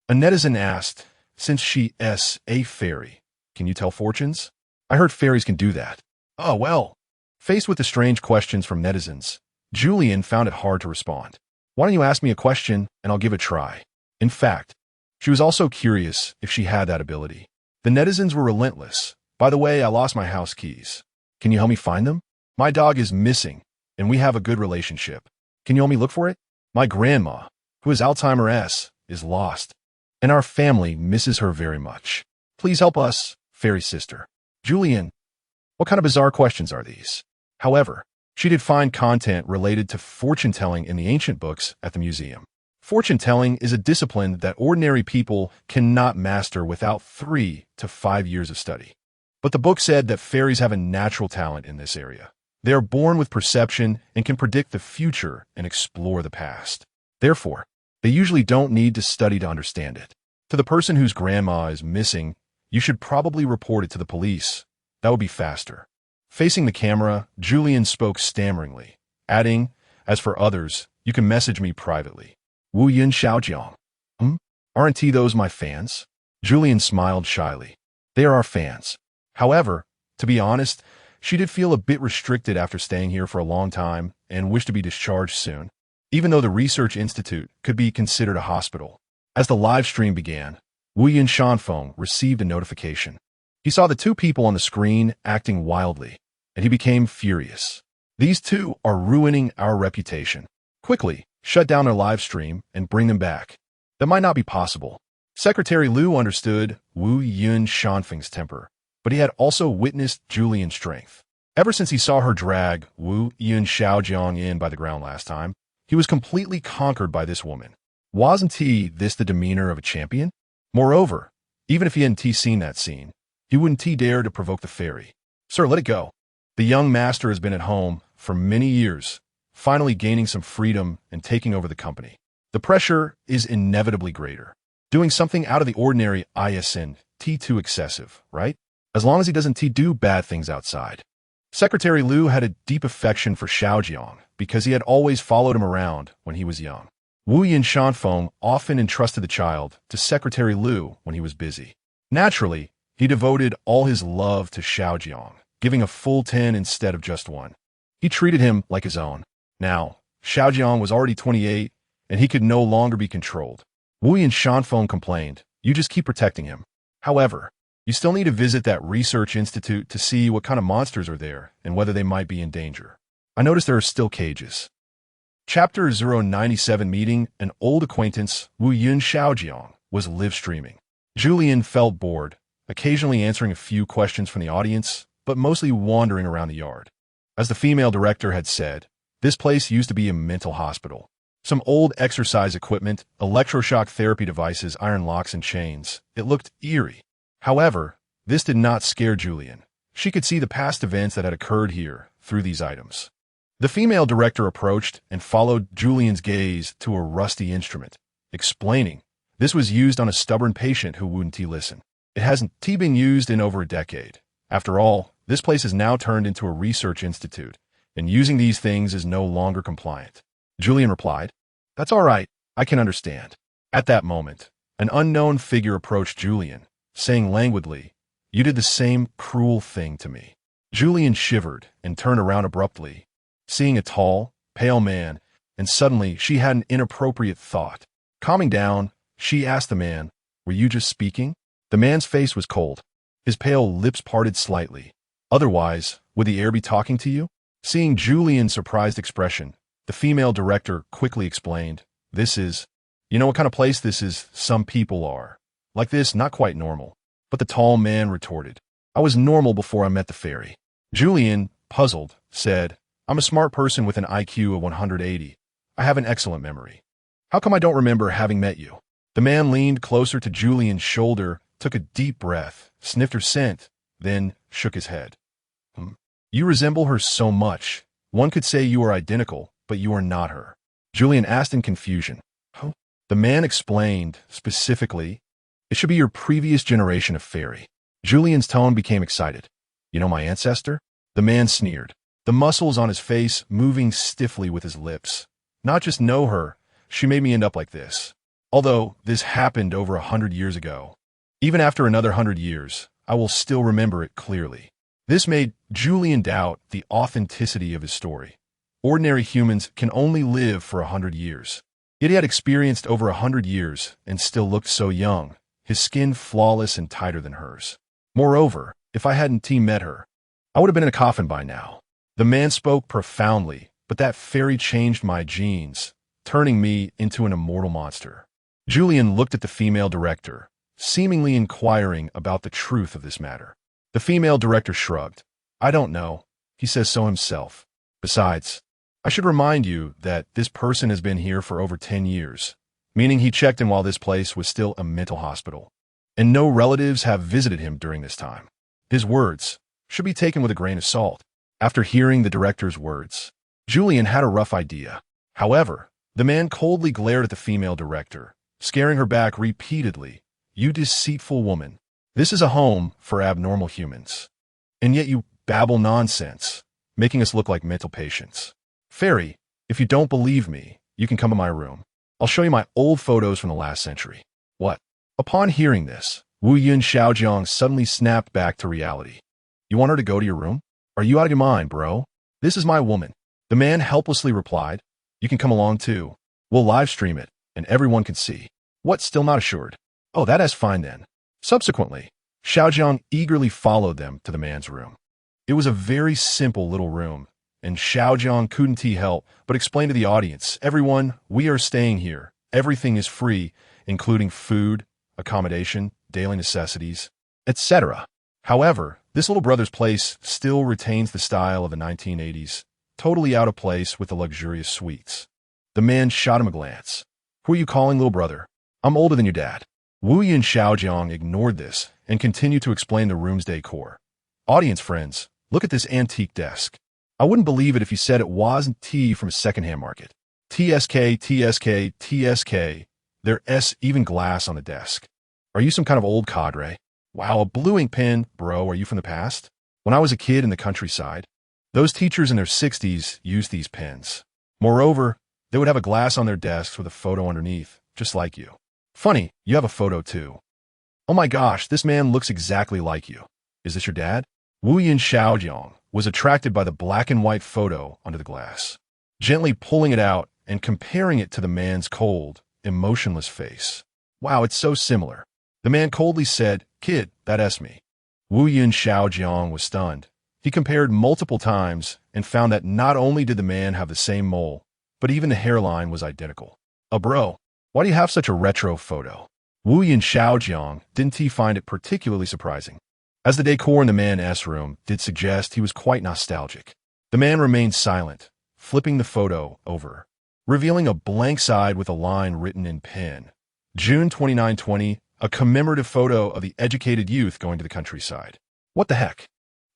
Speaker 1: A netizen asked, since she is a fairy, can you tell fortunes? I heard fairies can do that. Oh, well. Faced with the strange questions from netizens, Julian found it hard to respond. Why don't you ask me a question and I'll give it a try? In fact, she was also curious if she had that ability. The netizens were relentless. By the way, I lost my house keys. Can you help me find them? My dog is missing, and we have a good relationship. Can you help me look for it? My grandma, who has Alzheimer's, is lost, and our family misses her very much. Please help us, fairy sister. Julian, what kind of bizarre questions are these? However, she did find content related to fortune-telling in the ancient books at the museum. Fortune-telling is a discipline that ordinary people cannot master without 3 to 5 years of study. But the book said that fairies have a natural talent in this area. They are born with perception and can predict the future and explore the past. Therefore, they usually don't need to study to understand it. To the person whose grandma is missing, you should probably report it to the police. That would be faster. Facing the camera, Julian spoke stammeringly, adding, as for others, you can message me privately. Wu Yun Xiaojiang. Aren't those my fans? Julian smiled shyly. They are our fans. However, to be honest, she did feel a bit restricted after staying here for a long time and wished to be discharged soon, even though the research institute could be considered a hospital. As the live stream began, Wu Yun Shanfeng received a notification. He saw the 2 people on the screen acting wildly, and he became furious. These 2 are ruining our reputation. Quickly, shut down their live stream and bring them back. That might not be possible. Secretary Liu understood Wu Yun Shanfeng's temper, but he had also witnessed Julian's strength. Ever since he saw her drag Wu Yun Xiaojiang in by the ground last time, he was completely conquered by this woman. Wasn't this the demeanor of a champion? Moreover, even if he hadn't seen that scene, he wouldn't dare to provoke the fairy. Sir, let it go. The young master has been at home for many years, finally gaining some freedom and taking over the company. The pressure is inevitably greater. Doing something out of the ordinary isn't too excessive, right? As long as he doesn't do bad things outside. Secretary Liu had a deep affection for Xiaojiang because he had always followed him around when he was young. Wu Yun Shanfeng often entrusted the child to Secretary Liu when he was busy. Naturally, he devoted all his love to Xiaojiang, giving a full 10 instead of just 1. He treated him like his own. Now, Xiaojiang was already 28, and he could no longer be controlled. Wu Yun Shanfeng complained, "You just keep protecting him. However, you still need to visit that research institute to see what kind of monsters are there and whether they might be in danger. I noticed there are still cages." Chapter 097 Meeting an old acquaintance, Wu Yun Xiaojiang, was live streaming. Julian felt bored, occasionally answering a few questions from the audience, but mostly wandering around the yard. As the female director had said, this place used to be a mental hospital. Some old exercise equipment, electroshock therapy devices, iron locks and chains. It looked eerie. However, this did not scare Julian. She could see the past events that had occurred here through these items. The female director approached and followed Julian's gaze to a rusty instrument, explaining, this was used on a stubborn patient who wouldn't listen. It hasn't been used in over a decade. After all, this place is now turned into a research institute, and using these things is no longer compliant. Julian replied, "That's all right, I can understand." At that moment, an unknown figure approached Julian, saying languidly, "You did the same cruel thing to me." Julian shivered and turned around abruptly, seeing a tall, pale man, and suddenly she had an inappropriate thought. Calming down, she asked the man, "Were you just speaking?" The man's face was cold. His pale lips parted slightly. "Otherwise, would the air be talking to you?" Seeing Julian's surprised expression, the female director quickly explained, "This is, you know what kind of place this is? Some people are like this, not quite normal." But the tall man retorted, "I was normal before I met the fairy." Julian, puzzled, said, "I'm a smart person with an IQ of 180. I have an excellent memory. How come I don't remember having met you?" The man leaned closer to Julian's shoulder, took a deep breath, sniffed her scent, then shook his head. "You resemble her so much. One could say you are identical, but you are not her." Julian asked in confusion. "Huh?" The man explained, specifically, "It should be your previous generation of fairy." Julian's tone became excited. "You know my ancestor?" The man sneered, the muscles on his face moving stiffly with his lips. "Not just know her, she made me end up like this. Although this happened over 100 years ago. Even after another 100 years, I will still remember it clearly." This made Julian doubt the authenticity of his story. Ordinary humans can only live for 100 years. Yet he had experienced over 100 years and still looked so young, his skin flawless and tighter than hers. Moreover, if I hadn't met her, I would have been in a coffin by now. The man spoke profoundly, but that fairy changed my genes, turning me into an immortal monster. Julian looked at the female director, seemingly inquiring about the truth of this matter. The female director shrugged. I don't know. He says so himself. Besides, I should remind you that this person has been here for over 10 years, meaning he checked in while this place was still a mental hospital, and no relatives have visited him during this time. His words should be taken with a grain of salt. After hearing the director's words, Julian had a rough idea. However, the man coldly glared at the female director, scaring her back repeatedly. You deceitful woman. This is a home for abnormal humans. And yet you babble nonsense, making us look like mental patients. Fairy, if you don't believe me, you can come to my room. I'll show you my old photos from the last century. What? Upon hearing this, Wu Yun Xiaojiang suddenly snapped back to reality. You want her to go to your room? Are you out of your mind, bro? This is my woman. The man helplessly replied. You can come along too. We'll live stream it, and everyone can see. What, still not assured? Oh, that's fine then. Subsequently, Xiaojiang eagerly followed them to the man's room. It was a very simple little room, and Xiaojiang couldn't help but explain to the audience, everyone, we are staying here. Everything is free, including food, accommodation, daily necessities, etc. However, this little brother's place still retains the style of the 1980s, totally out of place with the luxurious suites. The man shot him a glance. Who are you calling little brother? I'm older than your dad. Wu Yun Xiaojiang ignored this and continued to explain the room's decor. Audience friends, look at this antique desk. I wouldn't believe it if you said it wasn't tea from a secondhand market. TSK, TSK, TSK. There's even glass on the desk. Are you some kind of old cadre? Wow, a blue ink pen. Bro, are you from the past? When I was a kid in the countryside, those teachers in their 60s used these pens. Moreover, they would have a glass on their desks with a photo underneath, just like you. Funny, you have a photo too. Oh my gosh, this man looks exactly like you. Is this your dad? Wu Yun Xiaojiang was attracted by the black and white photo under the glass, gently pulling it out and comparing it to the man's cold, emotionless face. Wow, it's so similar. The man coldly said, Kid, that's me. Wu Yun Xiaojiang was stunned. He compared multiple times and found that not only did the man have the same mole, but even the hairline was identical. Bro, why do you have such a retro photo? Wu Yun Xiaojiang didn't find it particularly surprising, as the decor in the man's room did suggest he was quite nostalgic. The man remained silent, flipping the photo over, revealing a blank side with a line written in pen. June 29, a commemorative photo of the educated youth going to the countryside. What the heck?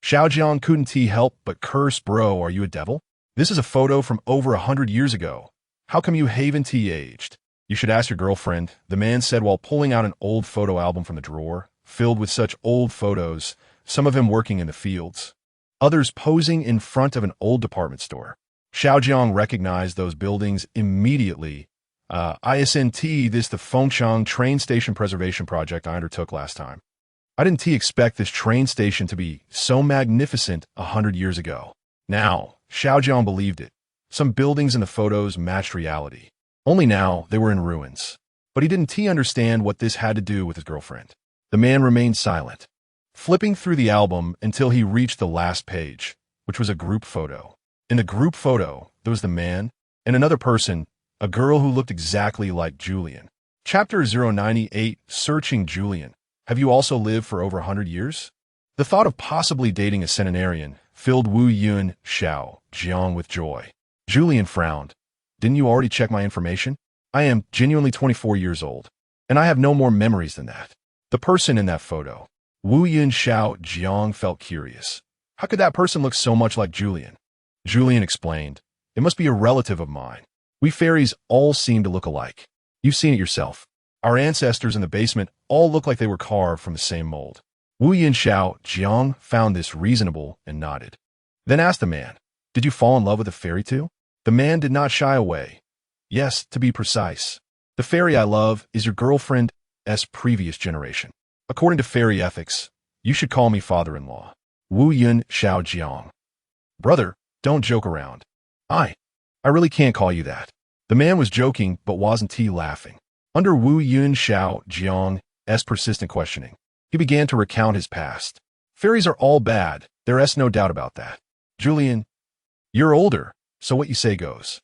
Speaker 1: Xiaojiang couldn't help but curse. Bro, are you a devil? This is a photo from over 100 years ago. How come you haven't aged? You should ask your girlfriend, the man said while pulling out an old photo album from the drawer, filled with such old photos, some of him working in the fields, others posing in front of an old department store. Xiaojiang recognized those buildings immediately. Isn't this the Fengshan train station preservation project I undertook last time? I didn't expect this train station to be so magnificent 100 years ago. Now, Xiaojiang believed it. Some buildings in the photos matched reality. Only now they were in ruins. But he didn't understand what this had to do with his girlfriend. The man remained silent, flipping through the album until he reached the last page, which was a group photo. In the group photo, there was the man and another person, a girl who looked exactly like Julian. Chapter 098, Searching Julian. Have you also lived for over 100 years? The thought of possibly dating a centenarian filled Wu Yun Xiaojiang with joy. Julian frowned. Didn't you already check my information? I am genuinely 24 years old, and I have no more memories than that. The person in that photo. Wu Yun Xiaojiang felt curious. How could that person look so much like Julian? Julian explained. It must be a relative of mine. We fairies all seem to look alike. You've seen it yourself. Our ancestors in the basement all look like they were carved from the same mold. Wu Yun Xiaojiang found this reasonable and nodded. Then asked the man, did you fall in love with a fairy too? The man did not shy away. Yes, to be precise. The fairy I love is your girlfriend's previous generation. According to fairy ethics, you should call me father-in-law. Wu Yun Xiao Jiang. Brother, don't joke around. I really can't call you that. The man was joking, but wasn't he laughing? Under Wu Yun Xiao Jiang's persistent questioning, he began to recount his past. Fairies are all bad, there's no doubt about that. Julian, you're older, so what you say goes.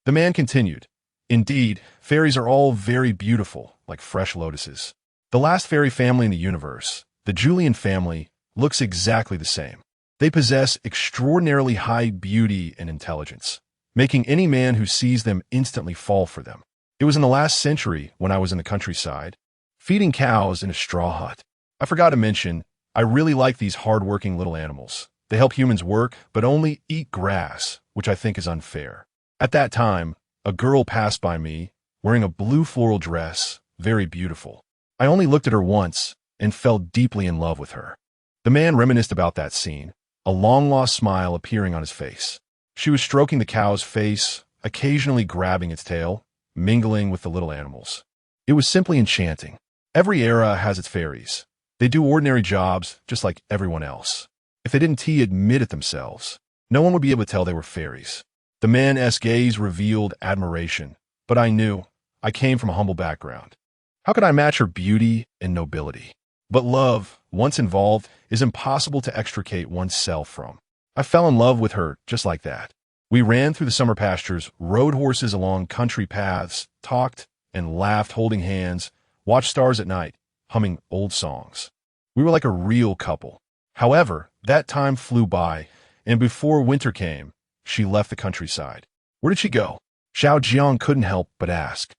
Speaker 1: The man continued. Indeed, fairies are all very beautiful, like fresh lotuses. The last fairy family in the universe, the Julian family, looks exactly the same. They possess extraordinarily high beauty and intelligence, making any man who sees them instantly fall for them. It was in the last century when I was in the countryside, feeding cows in a straw hut. I forgot to mention, I really like these hard-working little animals. They help humans work, but only eat grass, which I think is unfair. At that time, a girl passed by me, wearing a blue floral dress, very beautiful. I only looked at her once and fell deeply in love with her. The man reminisced about that scene, a long-lost smile appearing on his face. She was stroking the cow's face, occasionally grabbing its tail, mingling with the little animals. It was simply enchanting. Every era has its fairies. They do ordinary jobs just like everyone else. If they didn't admit it themselves, no one would be able to tell they were fairies. The man's gaze revealed admiration, but I knew I came from a humble background. How could I match her beauty and nobility? But love, once involved, is impossible to extricate oneself from. I fell in love with her just like that. We ran through the summer pastures, rode horses along country paths, talked and laughed holding hands, watched stars at night, humming old songs. We were like a real couple. However, that time flew by, and before winter came, she left the countryside. Where did she go? Xiao Jiang couldn't help but ask.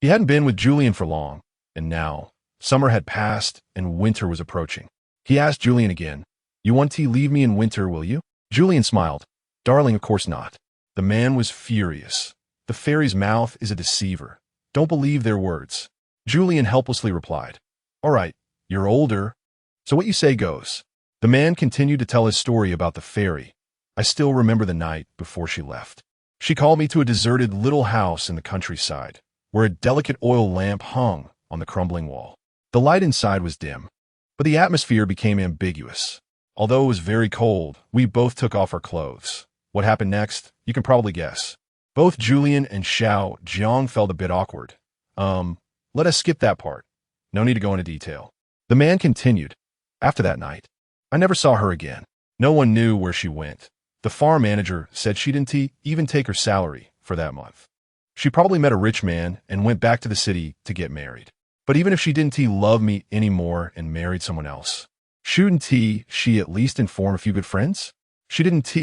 Speaker 1: He hadn't been with Julian for long, and now, summer had passed and winter was approaching. He asked Julian again, "You want to leave me in winter, will you?" Julian smiled. "Darling, of course not." The man was furious. The fairy's mouth is a deceiver. Don't believe their words. Julian helplessly replied, "All right, you're older, so what you say goes." The man continued to tell his story about the fairy. I still remember the night before she left. She called me to a deserted little house in the countryside, where a delicate oil lamp hung on the crumbling wall. The light inside was dim, but the atmosphere became ambiguous. Although it was very cold, we both took off our clothes. What happened next, you can probably guess. Both Julian and Xiao Jiang felt a bit awkward. Let us skip that part. No need to go into detail. The man continued. After that night, I never saw her again. No one knew where she went. The farm manager said she didn't even take her salary for that month. She probably met a rich man and went back to the city to get married. But even if she didn't love me anymore and married someone else, shouldn't she at least inform a few good friends? She didn't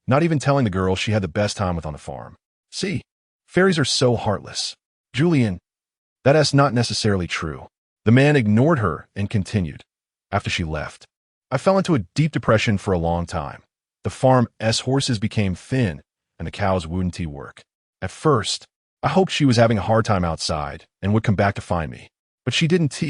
Speaker 1: not even telling the girl she had the best time with on the farm. See, fairies are so heartless. Julian, that is not necessarily true. The man ignored her and continued. After she left, I fell into a deep depression for a long time. The farm's horses became thin, and the cows wouldn't work. At first, I hoped she was having a hard time outside and would come back to find me. But she didn't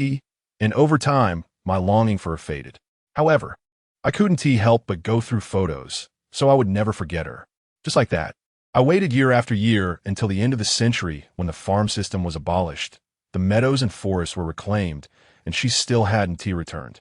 Speaker 1: and over time, my longing for her faded. However, I couldn't help but go through photos, so I would never forget her. Just like that, I waited year after year until the end of the century when the farm system was abolished. The meadows and forests were reclaimed, and she still hadn't returned.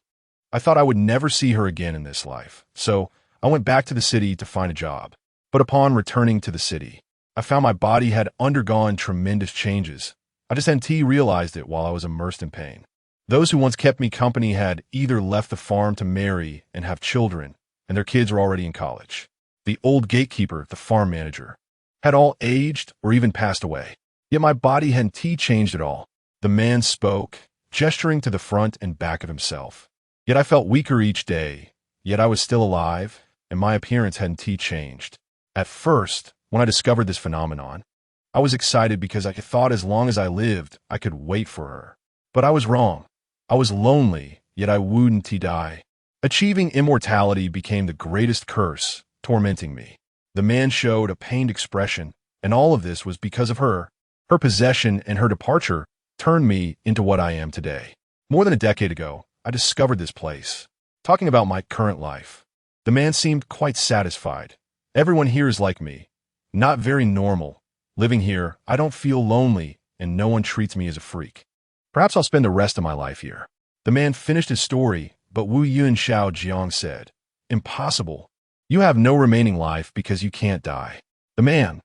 Speaker 1: I thought I would never see her again in this life, so I went back to the city to find a job. But upon returning to the city, I found my body had undergone tremendous changes. I just hadn't realized it while I was immersed in pain. Those who once kept me company had either left the farm to marry and have children, and their kids were already in college. The old gatekeeper, the farm manager, had all aged or even passed away. Yet my body hadn't changed at all. The man spoke, gesturing to the front and back of himself. Yet I felt weaker each day, yet I was still alive, and my appearance hadn't changed. At first, when I discovered this phenomenon, I was excited because I thought as long as I lived, I could wait for her. But I was wrong. I was lonely, yet I wouldn't die. Achieving immortality became the greatest curse, tormenting me. The man showed a pained expression, and all of this was because of her. Her possession and her departure turned me into what I am today. More than a decade ago, I discovered this place. Talking about my current life, the man seemed quite satisfied. Everyone here is like me, not very normal. Living here, I don't feel lonely, and no one treats me as a freak. Perhaps I'll spend the rest of my life here. The man finished his story, but Wu Yun Xiao Jiang said, Impossible. You have no remaining life because you can't die. The man.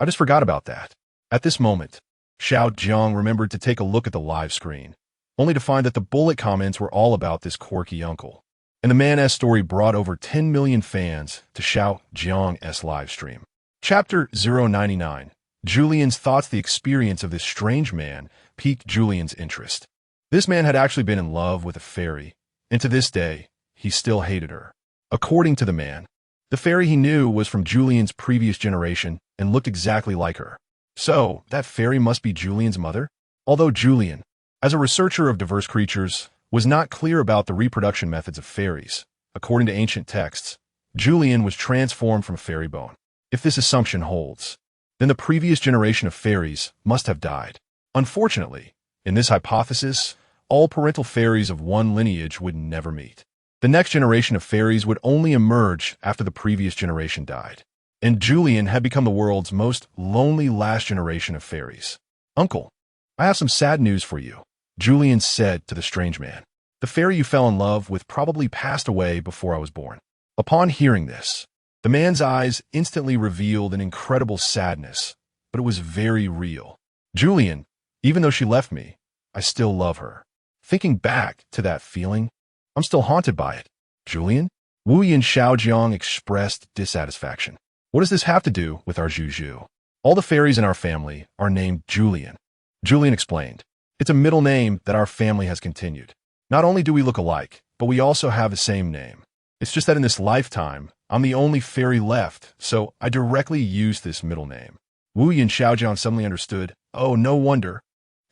Speaker 1: I just forgot about that. At this moment, Xiao Jiang remembered to take a look at the live screen, only to find that the bullet comments were all about this quirky uncle. And the man's story brought over 10 million fans to Xiao Jiang's live stream. Chapter 099. Julian's thoughts. The experience of this strange man piqued Julian's interest. This man had actually been in love with a fairy, and to this day, he still hated her. According to the man, the fairy he knew was from Julian's previous generation and looked exactly like her. So, that fairy must be Julian's mother? Although Julian, as a researcher of diverse creatures, was not clear about the reproduction methods of fairies, according to ancient texts, Julian was transformed from a fairy bone. If this assumption holds, then the previous generation of fairies must have died. Unfortunately, in this hypothesis, all parental fairies of one lineage would never meet. The next generation of fairies would only emerge after the previous generation died. And Julian had become the world's most lonely last generation of fairies. Uncle, I have some sad news for you, Julian said to the strange man. The fairy you fell in love with probably passed away before I was born. Upon hearing this, the man's eyes instantly revealed an incredible sadness, but it was very real. Julian, even though she left me, I still love her. Thinking back to that feeling, I'm still haunted by it. Julian? Wu Yi and Xiaojiang expressed dissatisfaction. What does this have to do with our Juju? All the fairies in our family are named Julian. Julian explained. It's a middle name that our family has continued. Not only do we look alike, but we also have the same name. It's just that in this lifetime, I'm the only fairy left, so I directly used this middle name. Wu Yi and Xiaojiang suddenly understood. Oh, no wonder.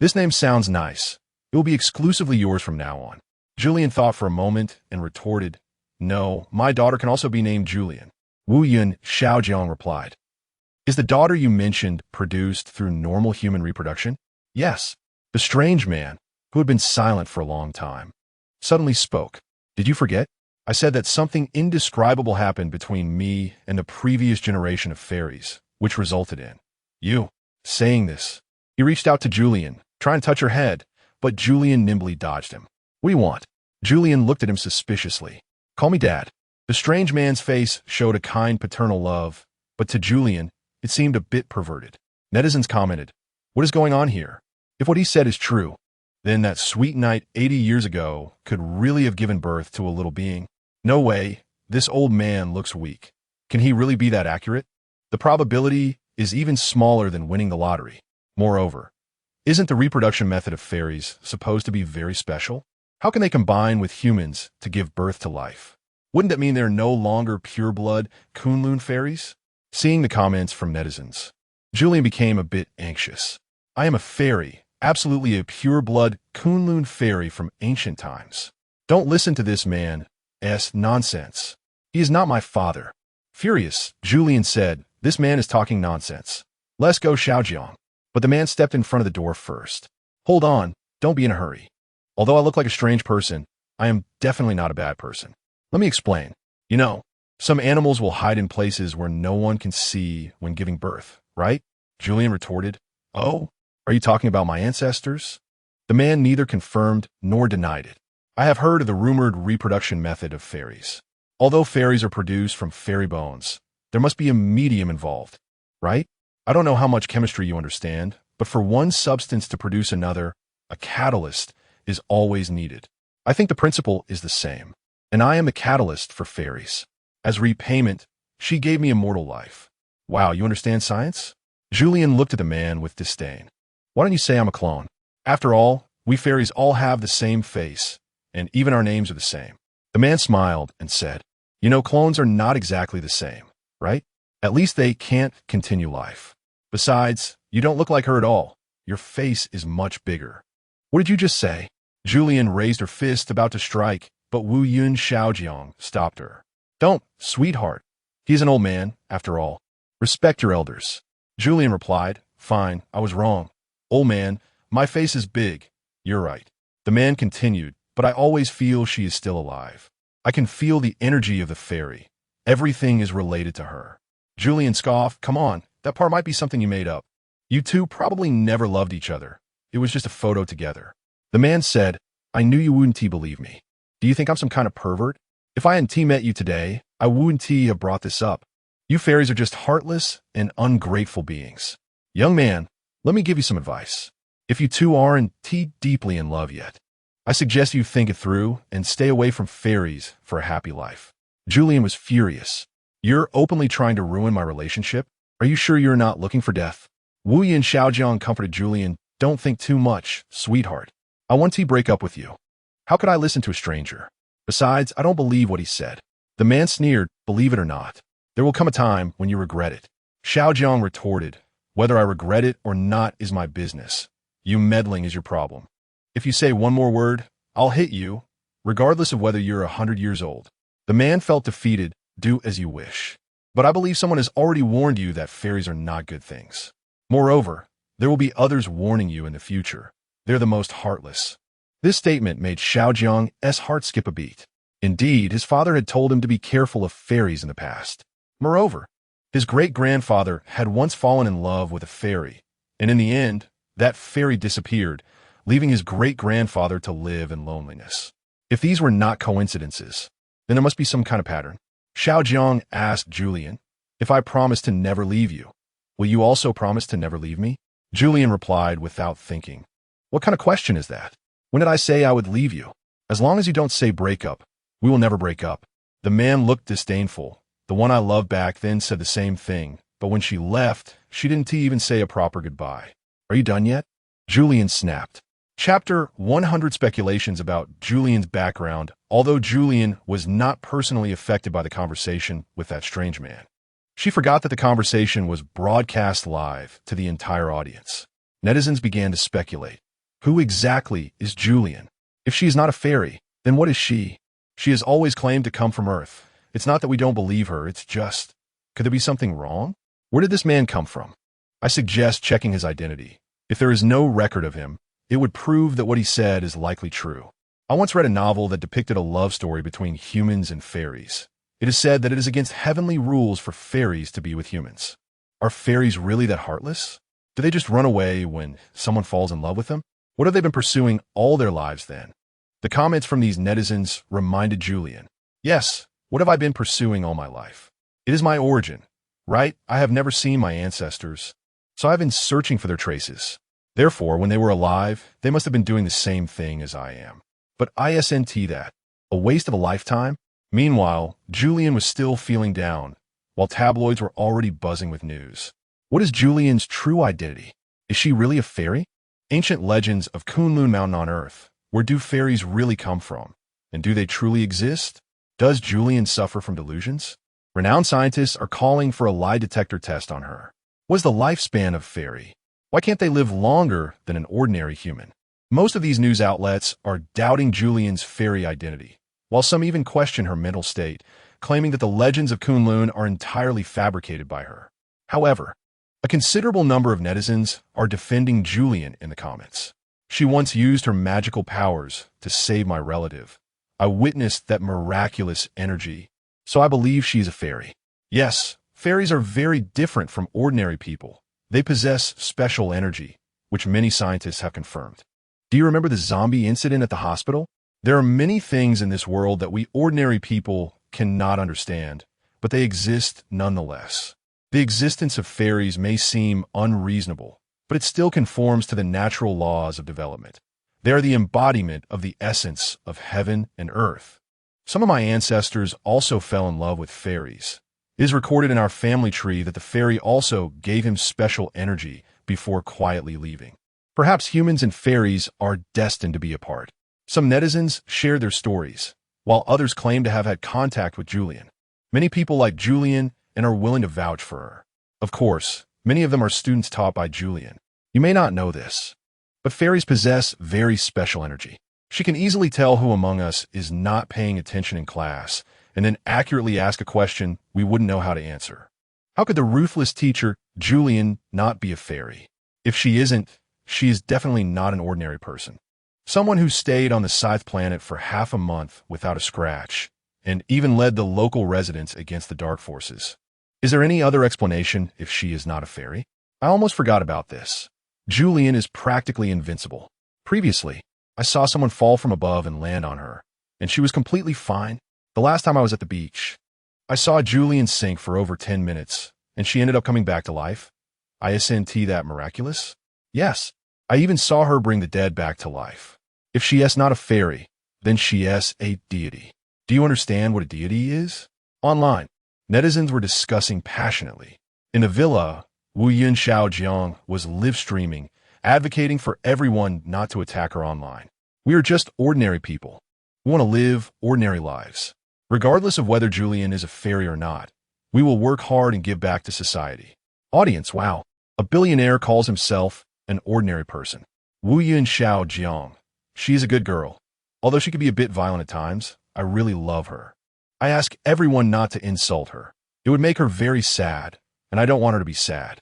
Speaker 1: This name sounds nice. It will be exclusively yours from now on. Julian thought for a moment and retorted, No, my daughter can also be named Julian. Wu Yun Xiaojiang replied, Is the daughter you mentioned produced through normal human reproduction? Yes. The strange man, who had been silent for a long time, suddenly spoke. Did you forget? I said that something indescribable happened between me and the previous generation of fairies, which resulted in you. Saying this, he reached out to Julian, trying to touch her head, but Julian nimbly dodged him. What do you want? Julian looked at him suspiciously. Call me Dad. The strange man's face showed a kind paternal love, but to Julian, it seemed a bit perverted. Netizens commented, What is going on here? If what he said is true, then that sweet knight 80 years ago could really have given birth to a little being. No way, this old man looks weak. Can he really be that accurate? The probability is even smaller than winning the lottery. Moreover, isn't the reproduction method of fairies supposed to be very special? How can they combine with humans to give birth to life? Wouldn't that mean they're no longer pure-blood Kunlun fairies? Seeing the comments from netizens, Julian became a bit anxious. I am a fairy, absolutely a pure-blood Kunlun fairy from ancient times. Don't listen to this man's nonsense. He is not my father. Furious, Julian said, This man is talking nonsense. Let's go, Xiaojiang. But the man stepped in front of the door first. Hold on, don't be in a hurry. Although I look like a strange person, I am definitely not a bad person. Let me explain. You know, some animals will hide in places where no one can see when giving birth, right? Julian retorted. Oh, are you talking about my ancestors? The man neither confirmed nor denied it. I have heard of the rumored reproduction method of fairies. Although fairies are produced from fairy bones, there must be a medium involved, right? I don't know how much chemistry you understand, but for one substance to produce another, a catalyst is always needed. I think the principle is the same, and I am the catalyst for fairies. As repayment, she gave me immortal life. Wow, you understand science? Julian looked at the man with disdain. Why don't you say I'm a clone? After all, we fairies all have the same face, and even our names are the same. The man smiled and said, You know, clones are not exactly the same, right? At least they can't continue life. Besides, you don't look like her at all. Your face is much bigger. What did you just say? Julian raised her fist about to strike, but Wu Yun Xiaojiang stopped her. Don't, sweetheart. He's an old man, after all. Respect your elders. Julian replied, Fine, I was wrong. Old man, my face is big. You're right. The man continued, but I always feel she is still alive. I can feel the energy of the fairy. Everything is related to her. Julian scoffed, Come on, that part might be something you made up. You two probably never loved each other. It was just a photo together. The man said, I knew you wouldn't believe me. Do you think I'm some kind of pervert? If I hadn't met you today, I wouldn't have brought this up. You fairies are just heartless and ungrateful beings. Young man, let me give you some advice. If you two aren't deeply in love yet, I suggest you think it through and stay away from fairies for a happy life. Julian was furious. You're openly trying to ruin my relationship? Are you sure you're not looking for death? Wu Yi and Xiaojiang comforted Julian. Don't think too much, sweetheart. I want to break up with you. How could I listen to a stranger? Besides, I don't believe what he said. The man sneered, believe it or not. There will come a time when you regret it. Xiaojiang retorted, whether I regret it or not is my business. You meddling is your problem. If you say one more word, I'll hit you, regardless of whether you're 100 years old. The man felt defeated. Do as you wish. But I believe someone has already warned you that fairies are not good things. Moreover, there will be others warning you in the future. They're the most heartless. This statement made Xiaojiang's heart skip a beat. Indeed, his father had told him to be careful of fairies in the past. Moreover, his great-grandfather had once fallen in love with a fairy, and in the end, that fairy disappeared, leaving his great-grandfather to live in loneliness. If these were not coincidences, then there must be some kind of pattern. Xiaojiang asked Julian, if I promise to never leave you, will you also promise to never leave me? Julian replied without thinking. What kind of question is that? When did I say I would leave you? As long as you don't say break up, we will never break up. The man looked disdainful. The one I loved back then said the same thing, but when she left, she didn't even say a proper goodbye. Are you done yet? Julian snapped. Chapter 100 Speculations about Julian's background. Although Julian was not personally affected by the conversation with that strange man, she forgot that the conversation was broadcast live to the entire audience. Netizens began to speculate. Who exactly is Julian? If she is not a fairy, then what is she? She has always claimed to come from Earth. It's not that we don't believe her, it's just, could there be something wrong? Where did this man come from? I suggest checking his identity. If there is no record of him, it would prove that what he said is likely true. I once read a novel that depicted a love story between humans and fairies. It is said that it is against heavenly rules for fairies to be with humans. Are fairies really that heartless? Do they just run away when someone falls in love with them? What have they been pursuing all their lives then? The comments from these netizens reminded Julian. Yes, what have I been pursuing all my life? It is my origin, right? I have never seen my ancestors, so I've been searching for their traces. Therefore, when they were alive, they must have been doing the same thing as I am. But isn't that a waste of a lifetime? Meanwhile, Julian was still feeling down, while tabloids were already buzzing with news. What is Julian's true identity? Is she really a fairy? Ancient legends of Kunlun Mountain on Earth. Where do fairies really come from? And do they truly exist? Does Julian suffer from delusions? Renowned scientists are calling for a lie detector test on her. What is the lifespan of fairy? Why can't they live longer than an ordinary human? Most of these news outlets are doubting Julian's fairy identity, while some even question her mental state, claiming that the legends of Kunlun are entirely fabricated by her. However, a considerable number of netizens are defending Julian in the comments. She once used her magical powers to save my relative. I witnessed that miraculous energy, so I believe she is a fairy. Yes, fairies are very different from ordinary people. They possess special energy, which many scientists have confirmed. Do you remember the zombie incident at the hospital? There are many things in this world that we ordinary people cannot understand, but they exist nonetheless. The existence of fairies may seem unreasonable, but it still conforms to the natural laws of development. They are the embodiment of the essence of heaven and earth. Some of my ancestors also fell in love with fairies. It is recorded in our family tree that the fairy also gave him special energy before quietly leaving. Perhaps humans and fairies are destined to be apart. Some netizens share their stories, while others claim to have had contact with Julian. Many people like Julian and are willing to vouch for her. Of course, many of them are students taught by Julian. You may not know this, but fairies possess very special energy. She can easily tell who among us is not paying attention in class, and then accurately ask a question we wouldn't know how to answer. How could the ruthless teacher, Julian, not be a fairy? If she isn't, she is definitely not an ordinary person. Someone who stayed on the Scythe planet for half a month without a scratch, and even led the local residents against the dark forces. Is there any other explanation if she is not a fairy? I almost forgot about this. Julian is practically invincible. Previously, I saw someone fall from above and land on her, and she was completely fine. The last time I was at the beach, I saw Julian sink for over 10 minutes, and she ended up coming back to life. Isn't that miraculous? Yes. I even saw her bring the dead back to life. If she is not a fairy, then she is a deity. Do you understand what a deity is? Online, netizens were discussing passionately. In the villa, Wu Yun Xiaojiang was live streaming, advocating for everyone not to attack her online. We are just ordinary people. We want to live ordinary lives. Regardless of whether Julian is a fairy or not, we will work hard and give back to society. Audience, wow. A billionaire calls himself an ordinary person. Wu Yun Xiaojiang. She's a good girl. Although she can be a bit violent at times, I really love her. I ask everyone not to insult her. It would make her very sad, and I don't want her to be sad.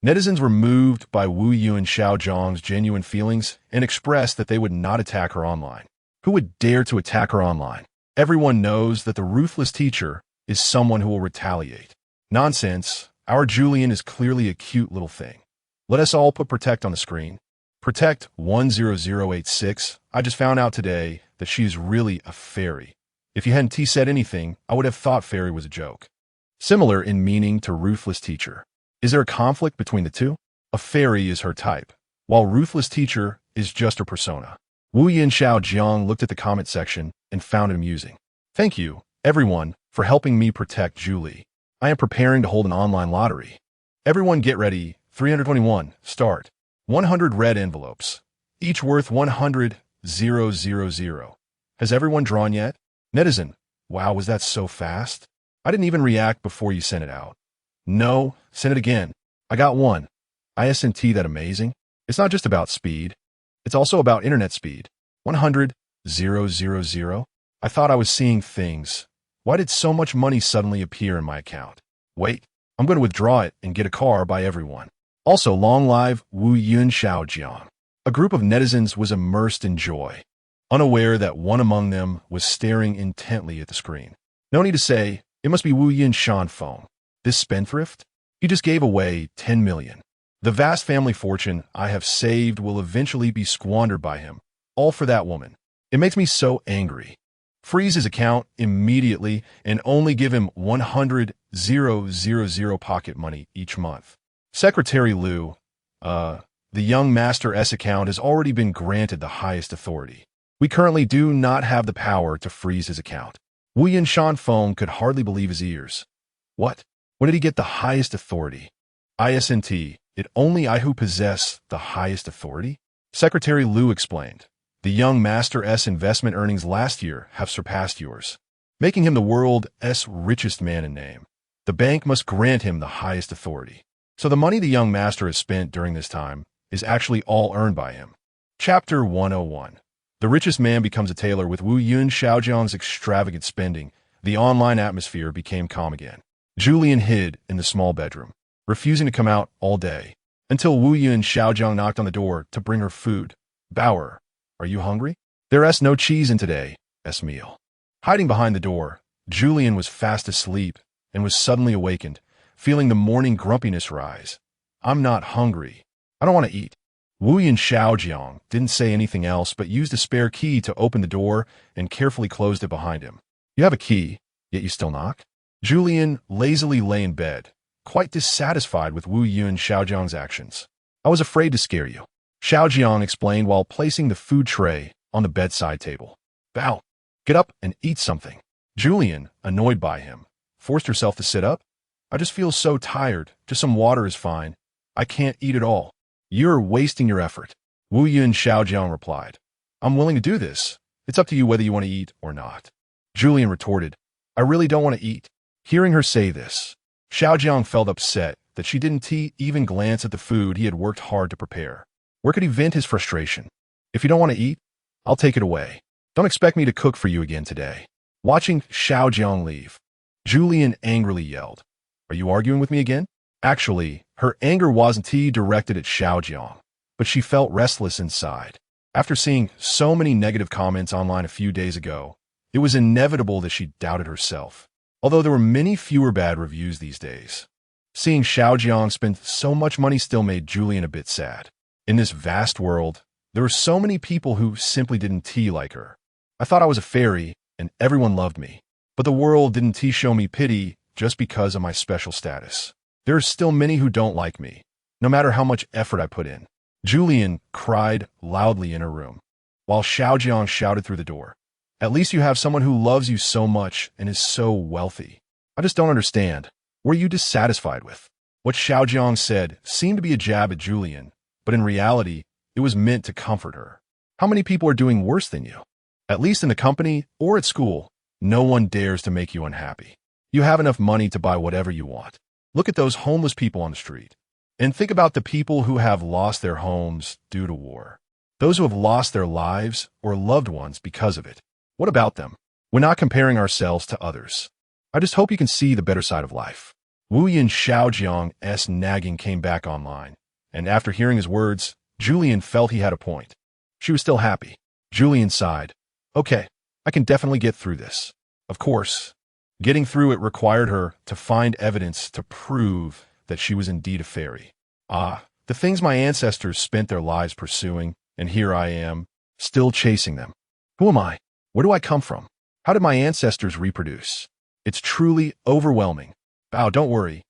Speaker 1: Netizens were moved by Wu Yun Xiaojiang's genuine feelings and expressed that they would not attack her online. Who would dare to attack her online? Everyone knows that the ruthless teacher is someone who will retaliate. Nonsense. Our Julian is clearly a cute little thing. Let us all put Protect on the screen. Protect 10086. I just found out today that she is really a fairy. If you hadn't said anything, I would have thought fairy was a joke. Similar in meaning to ruthless teacher. Is there a conflict between the two? A fairy is her type, while ruthless teacher is just her persona. Wu Yin Xiaojiang looked at the comment section and found it amusing. Thank you, everyone, for helping me protect Julie. I am preparing to hold an online lottery. Everyone get ready. 321. Start. 100 red envelopes, each worth 100,000. Has everyone drawn yet? Netizen. Wow, was that so fast? I didn't even react before you sent it out. No, send it again. I got one. Isn't that amazing? It's not just about speed. It's also about internet speed. 100,000. I thought I was seeing things. Why did so much money suddenly appear in my account? Wait, I'm going to withdraw it and get a car by everyone. Also, long live Wu Yun Xiaojiang. A group of netizens was immersed in joy, unaware that one among them was staring intently at the screen. No need to say, it must be Wu Yun Shanfeng. This spendthrift? He just gave away 10 million. The vast family fortune I have saved will eventually be squandered by him, all for that woman. It makes me so angry. Freeze his account immediately and only give him 100,000 pocket money each month. Secretary Liu, the young Master S account has already been granted the highest authority. We currently do not have the power to freeze his account. Wu Yin Shanfeng could hardly believe his ears. What? When did he get the highest authority? Isn't it only I who possess the highest authority? Secretary Liu explained. The young Master S investment earnings last year have surpassed yours, making him the world's richest man in name. The bank must grant him the highest authority. So the money the young master has spent during this time is actually all earned by him. Chapter 101. The richest man becomes a tailor. With Wu Yun Xiaojiang's extravagant spending, the online atmosphere became calm again. Julian hid in the small bedroom, refusing to come out all day, until Wu Yun Xiaojiang knocked on the door to bring her food. Bauer, are you hungry? There's no cheese in today's meal. Hiding behind the door, Julian was fast asleep and was suddenly awakened, feeling the morning grumpiness rise. I'm not hungry. I don't want to eat. Wu Yun Xiaojiang didn't say anything else but used a spare key to open the door and carefully closed it behind him. You have a key, yet you still knock? Julian lazily lay in bed, quite dissatisfied with Wu Yun Xiaojiang's actions. I was afraid to scare you, Xiaojiang explained while placing the food tray on the bedside table. Bao, get up and eat something. Julian, annoyed by him, forced herself to sit up. I just feel so tired. Just some water is fine. I can't eat at all. You're wasting your effort. Wu Yun Xiaojiang replied. I'm willing to do this. It's up to you whether you want to eat or not. Julian retorted. I really don't want to eat. Hearing her say this, Xiaojiang felt upset that she didn't even glance at the food he had worked hard to prepare. Where could he vent his frustration? If you don't want to eat, I'll take it away. Don't expect me to cook for you again today. Watching Xiaojiang leave, Julian angrily yelled. Are you arguing with me again? Actually, her anger wasn't directed at Xiaojiang, but she felt restless inside. After seeing so many negative comments online a few days ago, it was inevitable that she doubted herself, although there were many fewer bad reviews these days. Seeing Xiaojiang spend so much money still made Julian a bit sad. In this vast world, there were so many people who simply didn't like her. I thought I was a fairy, and everyone loved me. But the world didn't show me pity just because of my special status. There are still many who don't like me, no matter how much effort I put in. Julian cried loudly in her room, while Xiaojiang shouted through the door. At least you have someone who loves you so much and is so wealthy. I just don't understand. What are you dissatisfied with? What Xiaojiang said seemed to be a jab at Julian, but in reality, it was meant to comfort her. How many people are doing worse than you? At least in the company or at school, no one dares to make you unhappy. You have enough money to buy whatever you want. Look at those homeless people on the street. And think about the people who have lost their homes due to war. Those who have lost their lives or loved ones because of it. What about them? We're not comparing ourselves to others. I just hope you can see the better side of life. Wu Yin Xiaojiang's nagging came back online, and after hearing his words, Julian felt he had a point. She was still happy. Julian sighed. Okay, I can definitely get through this. Of course, getting through it required her to find evidence to prove that she was indeed a fairy. The things my ancestors spent their lives pursuing, and here I am, still chasing them. Who am I? Where do I come from? How did my ancestors reproduce? It's truly overwhelming. Oh, don't worry.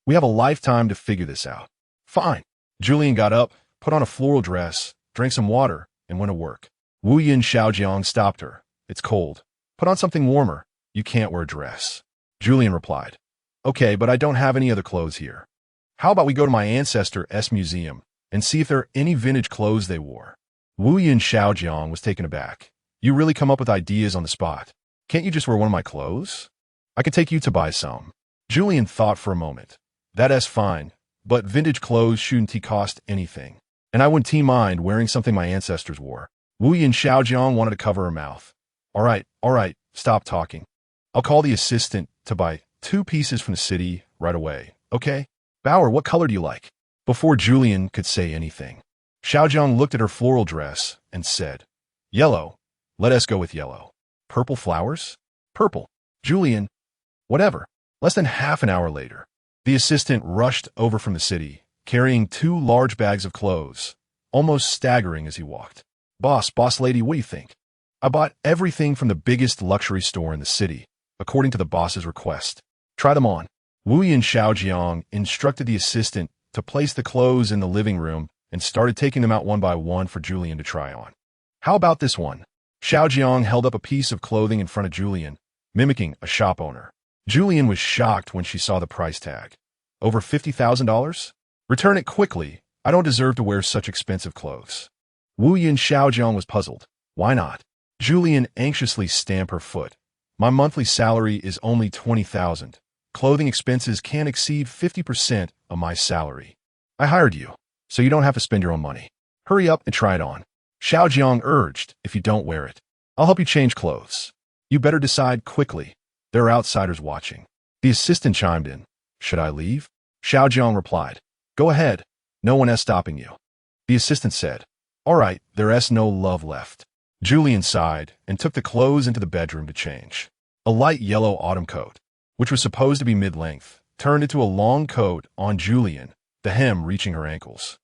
Speaker 1: We have a lifetime to figure this out. Fine. Julian got up, put on a floral dress, drank some water, and went to work. Wu Yin Xiaojiang stopped her. It's cold. Put on something warmer. You can't wear a dress. Julian replied. Okay, but I don't have any other clothes here. How about we go to my ancestor's museum and see if there are any vintage clothes they wore? Wu Yin Xiaojiang was taken aback. You really come up with ideas on the spot. Can't you just wear one of my clothes? I could take you to buy some. Julian thought for a moment. That's fine, but vintage clothes shouldn't cost anything. And I wouldn't mind wearing something my ancestors wore. Wu Yin Xiaojiang wanted to cover her mouth. All right, stop talking. I'll call the assistant to buy 2 pieces from the city right away, okay? Bauer, what color do you like? Before Julian could say anything, Xiaojiang looked at her floral dress and said, Yellow. Let us go with yellow. Purple flowers? Purple. Julian. Whatever. Less than half an hour later, the assistant rushed over from the city, carrying 2 large bags of clothes, almost staggering as he walked. Boss lady, what do you think? I bought everything from the biggest luxury store in the city, according to the boss's request. Try them on. Wu Yin Xiaojiang instructed the assistant to place the clothes in the living room and started taking them out one by one for Julian to try on. How about this one? Xiaojiang held up a piece of clothing in front of Julian, mimicking a shop owner. Julian was shocked when she saw the price tag. Over $50,000? Return it quickly. I don't deserve to wear such expensive clothes. Wu Yin Xiaojiang was puzzled. Why not? Julian anxiously stamped her foot. My monthly salary is only $20,000. Clothing expenses can't exceed 50% of my salary. I hired you, so you don't have to spend your own money. Hurry up and try it on. Xiaojiang urged. If you don't wear it, I'll help you change clothes. You better decide quickly. There are outsiders watching. The assistant chimed in. Should I leave? Xiaojiang replied. Go ahead. No one is stopping you. The assistant said. All right, there's no love left. Julian sighed and took the clothes into the bedroom to change. A light yellow autumn coat, which was supposed to be mid-length, turned into a long coat on Julian, the hem reaching her ankles.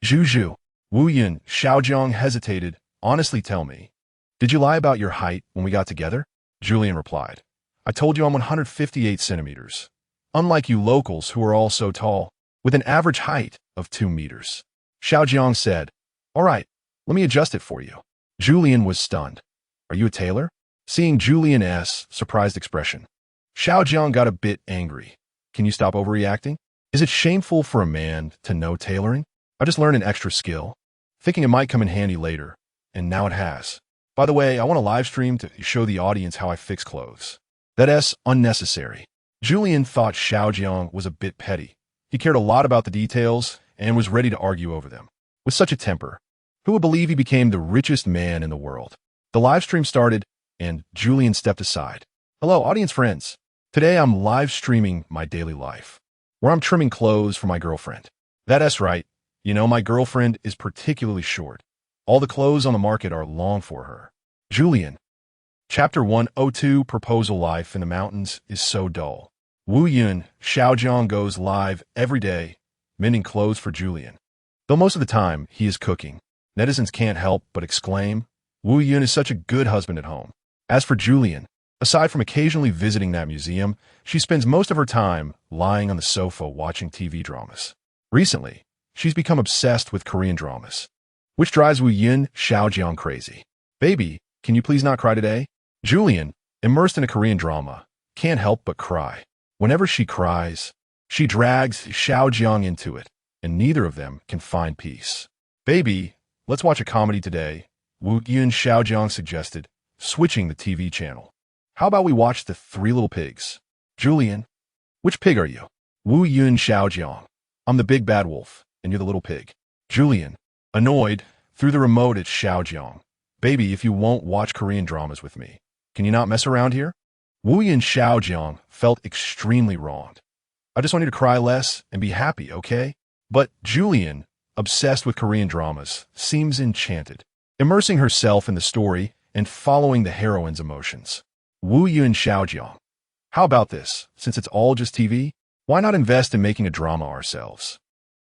Speaker 1: Juju. Wu Yin Xiaojiang hesitated. Honestly, tell me, did you lie about your height when we got together? Julian replied. I told you I'm 158 centimeters. Unlike you locals who are all so tall, with an average height of 2 meters. Xiaojiang said, All right, let me adjust it for you. Julian was stunned. Are you a tailor? Seeing Julian's surprised expression, Xiaojiang got a bit angry. Can you stop overreacting? Is it shameful for a man to know tailoring? I just learned an extra skill, thinking it might come in handy later, and now it has. By the way, I want a live stream to show the audience how I fix clothes. That's unnecessary. Julian thought Xiaojiang was a bit petty. He cared a lot about the details and was ready to argue over them. With such a temper, who would believe he became the richest man in the world? The live stream started, and Julian stepped aside. Hello, audience friends. Today I'm live streaming my daily life, where I'm trimming clothes for my girlfriend. That's right. You know, my girlfriend is particularly short. All the clothes on the market are long for her. Julian. Chapter 102 Proposal Life in the Mountains is so dull. Wu Yun Xiaojiang goes live every day, mending clothes for Julian. Though most of the time he is cooking, netizens can't help but exclaim, Wu Yun is such a good husband at home. As for Julian, Aside from occasionally visiting that museum, she spends most of her time lying on the sofa watching TV dramas. Recently, she's become obsessed with Korean dramas, which drives Woo Yun Xiaojiang crazy. Baby, can you please not cry today? Julian, immersed in a Korean drama, can't help but cry. Whenever she cries, she drags Xiaojiang into it, and neither of them can find peace. Baby, let's watch a comedy today, Woo Yun Xiaojiang suggested, switching the TV channel. How about we watch The Three Little Pigs? Julian, which pig are you? Woo Yun Xiaojiang, I'm the big bad wolf, and you're the little pig. Julian, annoyed, threw the remote at Xiaojiang. Baby, if you won't watch Korean dramas with me, can you not mess around here? Woo Yun Xiaojiang felt extremely wronged. I just want you to cry less and be happy, okay? But Julian, obsessed with Korean dramas, seems enchanted, immersing herself in the story and following the heroine's emotions. Woo Yun Xiaojiang, how about this? Since it's all just TV, why not invest in making a drama ourselves?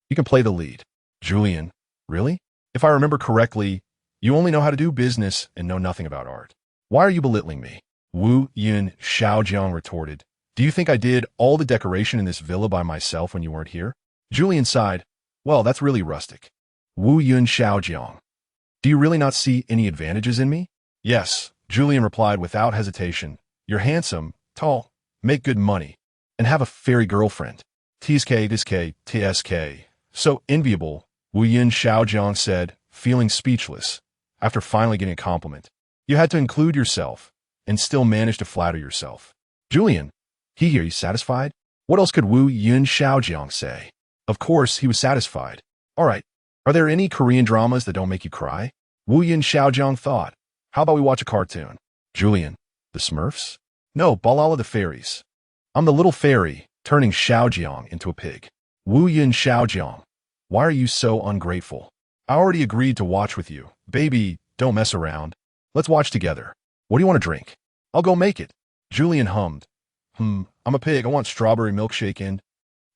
Speaker 1: You can play the lead. Julian, really? If I remember correctly, you only know how to do business and know nothing about art. Why are you belittling me? Woo Yun Xiaojiang retorted. Do you think I did all the decoration in this villa by myself when you weren't here? Julian sighed. Well, that's really rustic. Woo Yun Xiaojiang, do you really not see any advantages in me? Yes, Julian replied without hesitation. You're handsome, tall, make good money, and have a fairy girlfriend. TSK. So enviable, Woo Yun Xiaojiang said, feeling speechless, after finally getting a compliment. You had to include yourself, and still managed to flatter yourself. Julian, are you satisfied? What else could Woo Yun Xiaojiang say? Of course, he was satisfied. All right, are there any Korean dramas that don't make you cry? Woo Yun Xiaojiang thought. How about we watch a cartoon? Julian, the Smurfs? No, Balala the fairies. I'm the little fairy, turning Xiaojiang into a pig. Woo Yun Xiaojiang, why are you so ungrateful? I already agreed to watch with you. Baby, don't mess around. Let's watch together. What do you want to drink? I'll go make it. Julian hummed. I'm a pig. I want strawberry milkshake and...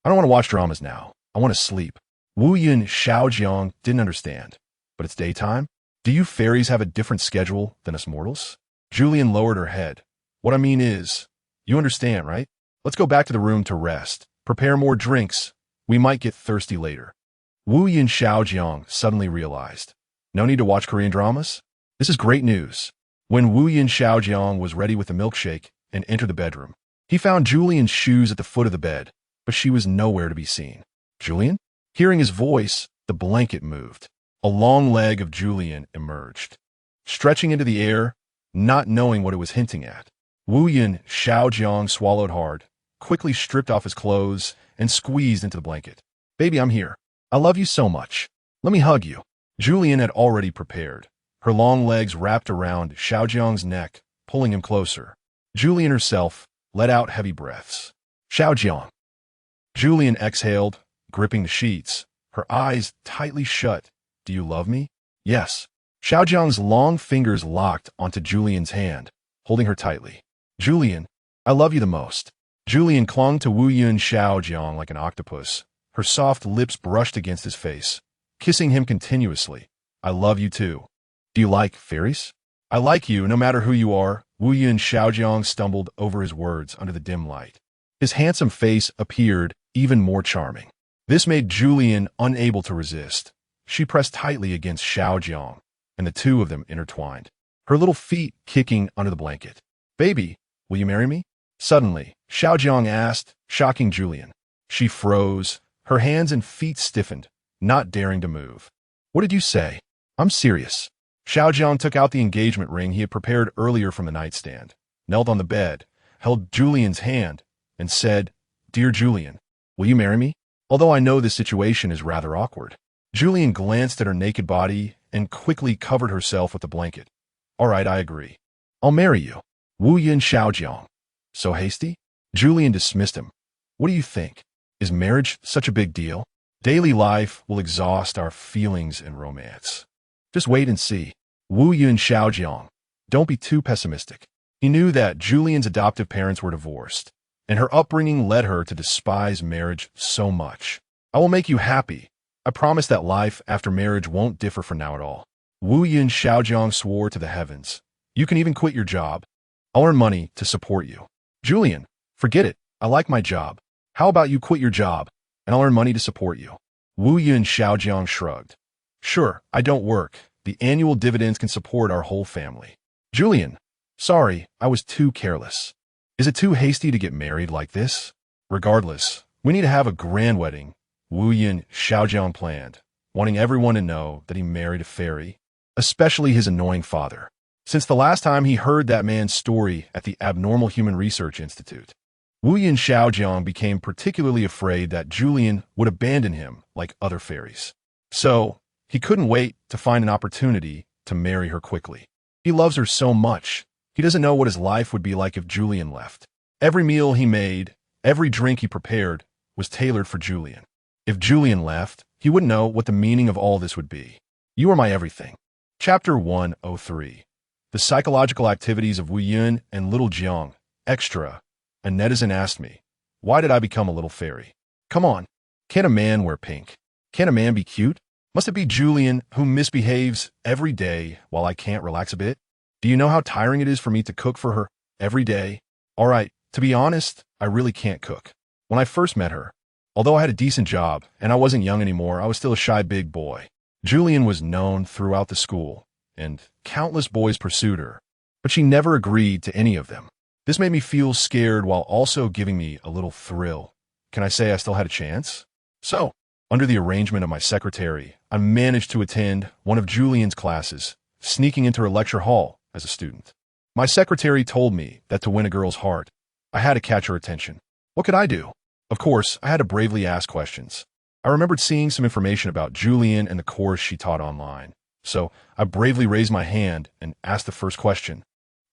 Speaker 1: I don't want to watch dramas now. I want to sleep. Woo Yun Xiaojiang didn't understand. But it's daytime? Do you fairies have a different schedule than us mortals? Julian lowered her head. What I mean is, you understand, right? Let's go back to the room to rest. Prepare more drinks. We might get thirsty later. Woo Yun Xiaojiang suddenly realized. No need to watch Korean dramas? This is great news. When Woo Yun Xiaojiang was ready with the milkshake and entered the bedroom, he found Julian's shoes at the foot of the bed, but she was nowhere to be seen. Julian? Hearing his voice, the blanket moved. A long leg of Julian emerged, stretching into the air, not knowing what it was hinting at. Woo Yun Xiaojiang swallowed hard, quickly stripped off his clothes, and squeezed into the blanket. Baby, I'm here. I love you so much. Let me hug you. Julian had already prepared, her long legs wrapped around Xiaojiang's neck, pulling him closer. Julian herself let out heavy breaths. Xiaojiang. Julian exhaled, gripping the sheets, her eyes tightly shut. Do you love me? Yes. Xiaojiang's long fingers locked onto Julian's hand, holding her tightly. Julian, I love you the most. Julian clung to Woo Yun Xiaojiang like an octopus, her soft lips brushed against his face, kissing him continuously. I love you too. Do you like fairies? I like you no matter who you are. Woo Yun Xiaojiang stumbled over his words under the dim light. His handsome face appeared even more charming. This made Julian unable to resist. She pressed tightly against Xiaojiang, and the two of them intertwined, her little feet kicking under the blanket. Baby, will you marry me? Suddenly, Xiaojiang asked, shocking Julian. She froze, her hands and feet stiffened, not daring to move. What did you say? I'm serious. Xiaojiang took out the engagement ring he had prepared earlier from the nightstand, knelt on the bed, held Julian's hand, and said, Dear Julian, will you marry me? Although I know this situation is rather awkward. Julian glanced at her naked body and quickly covered herself with the blanket. All right, I agree. I'll marry you. Woo Yun Xiaojiang. So hasty? Julian dismissed him. What do you think? Is marriage such a big deal? Daily life will exhaust our feelings and romance. Just wait and see. Woo Yun Xiaojiang. Don't be too pessimistic. He knew that Julian's adoptive parents were divorced, and her upbringing led her to despise marriage so much. I will make you happy. I promise that life after marriage won't differ from now at all. Woo Yun Xiaojiang swore to the heavens. You can even quit your job. I'll earn money to support you. Julian, forget it. I like my job. How about you quit your job, and I'll earn money to support you? Wu Yun Xiaojiang shrugged. Sure, I don't work. The annual dividends can support our whole family. Julian, sorry, I was too careless. Is it too hasty to get married like this? Regardless, we need to have a grand wedding, Wu Yun Xiaojiang planned, wanting everyone to know that he married a fairy, especially his annoying father, since the last time he heard that man's story at the Abnormal Human Research Institute. Wu Yun Xiaojiang became particularly afraid that Julian would abandon him like other fairies. So, he couldn't wait to find an opportunity to marry her quickly. He loves her so much, he doesn't know what his life would be like if Julian left. Every meal he made, every drink he prepared, was tailored for Julian. If Julian left, he wouldn't know what the meaning of all this would be. You are my everything. Chapter 103. The Psychological Activities of Wu Yun and Little Jiang. Extra. A netizen asked me, why did I become a little fairy? Come on. Can't a man wear pink? Can't a man be cute? Must it be Julian who misbehaves every day while I can't relax a bit? Do you know how tiring it is for me to cook for her every day? All right, to be honest, I really can't cook. When I first met her, although I had a decent job and I wasn't young anymore, I was still a shy big boy. Julian was known throughout the school, and countless boys pursued her, but she never agreed to any of them. This made me feel scared while also giving me a little thrill. Can I say I still had a chance? So, under the arrangement of my secretary, I managed to attend one of Julian's classes, sneaking into her lecture hall as a student. My secretary told me that to win a girl's heart, I had to catch her attention. What could I do? Of course, I had to bravely ask questions. I remembered seeing some information about Julian and the course she taught online, so I bravely raised my hand and asked the first question.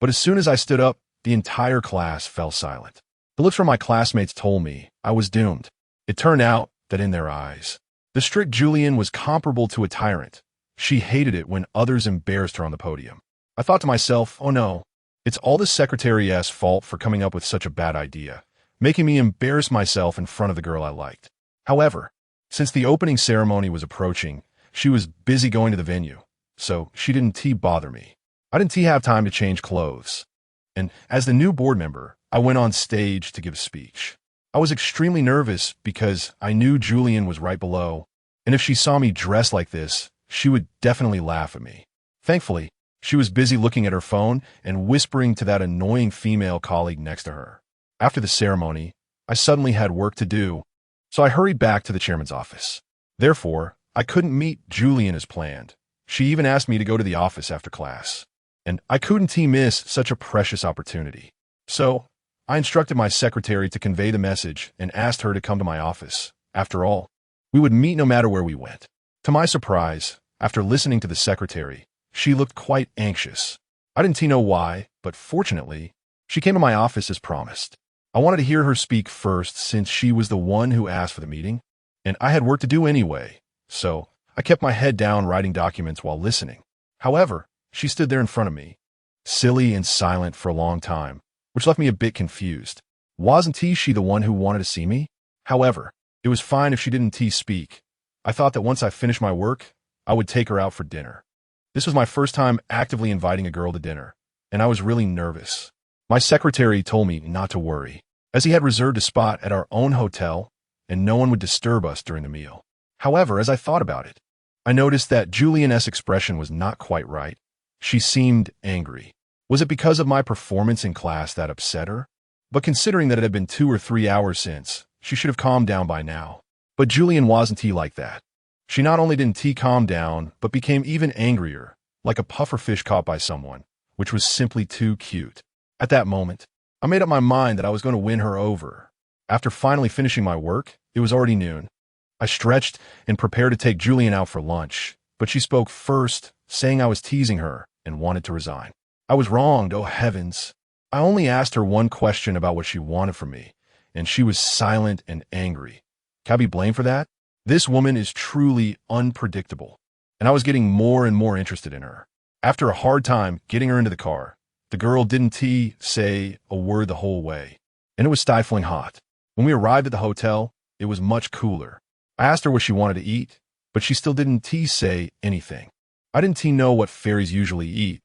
Speaker 1: But as soon as I stood up, the entire class fell silent. The looks from my classmates told me I was doomed. It turned out that in their eyes, the strict Julian was comparable to a tyrant. She hated it when others embarrassed her on the podium. I thought to myself, oh no, it's all the secretary's fault for coming up with such a bad idea, making me embarrass myself in front of the girl I liked. However, since the opening ceremony was approaching, she was busy going to the venue, so she didn't bother me. I didn't have time to change clothes. And as the new board member, I went on stage to give a speech. I was extremely nervous because I knew Julian was right below, and if she saw me dressed like this, she would definitely laugh at me. Thankfully, she was busy looking at her phone and whispering to that annoying female colleague next to her. After the ceremony, I suddenly had work to do, so I hurried back to the chairman's office. Therefore, I couldn't meet Julian as planned. She even asked me to go to the office after class, and I couldn't miss such a precious opportunity. So, I instructed my secretary to convey the message and asked her to come to my office. After all, we would meet no matter where we went. To my surprise, after listening to the secretary, she looked quite anxious. I didn't know why, but fortunately, she came to my office as promised. I wanted to hear her speak first since she was the one who asked for the meeting, and I had work to do anyway, so I kept my head down writing documents while listening. However, she stood there in front of me, silly and silent for a long time, which left me a bit confused. Wasn't she the one who wanted to see me? However, it was fine if she didn't speak. I thought that once I finished my work, I would take her out for dinner. This was my first time actively inviting a girl to dinner, and I was really nervous. My secretary told me not to worry, as he had reserved a spot at our own hotel, and no one would disturb us during the meal. However, as I thought about it, I noticed that Julian's expression was not quite right. She seemed angry. Was it because of my performance in class that upset her? But considering that it had been 2 or 3 hours since, she should have calmed down by now. But Julian wasn't like that. She not only didn't calm down, but became even angrier, like a pufferfish caught by someone, which was simply too cute. At that moment, I made up my mind that I was going to win her over. After finally finishing my work, it was already noon. I stretched and prepared to take Julian out for lunch, but she spoke first, saying I was teasing her and wanted to resign. I was wronged, oh heavens. I only asked her one question about what she wanted from me, and she was silent and angry. Can I be blamed for that? This woman is truly unpredictable, and I was getting more and more interested in her. After a hard time getting her into the car, the girl didn't say a word the whole way, and it was stifling hot. When we arrived at the hotel, it was much cooler. I asked her what she wanted to eat, but she still didn't say anything. I didn't know what fairies usually eat.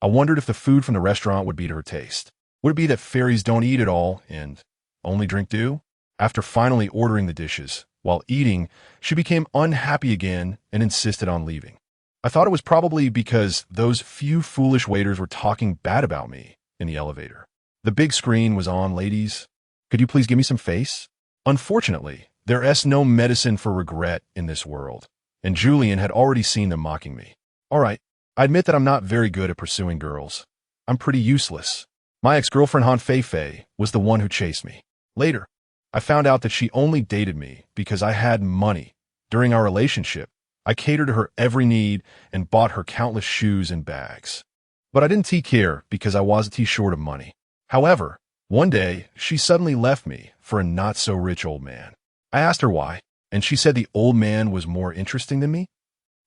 Speaker 1: I wondered if the food from the restaurant would be to her taste. Would it be that fairies don't eat at all and only drink dew? After finally ordering the dishes, while eating, she became unhappy again and insisted on leaving. I thought it was probably because those few foolish waiters were talking bad about me in the elevator. The big screen was on, ladies. Could you please give me some face? Unfortunately, there is no medicine for regret in this world, and Julian had already seen them mocking me. All right, I admit that I'm not very good at pursuing girls. I'm pretty useless. My ex-girlfriend Han Fei was the one who chased me. Later, I found out that she only dated me because I had money. During our relationship, I catered to her every need and bought her countless shoes and bags. But I didn't care because I wasn't short of money. However, one day, she suddenly left me for a not-so-rich old man. I asked her why, and she said the old man was more interesting than me.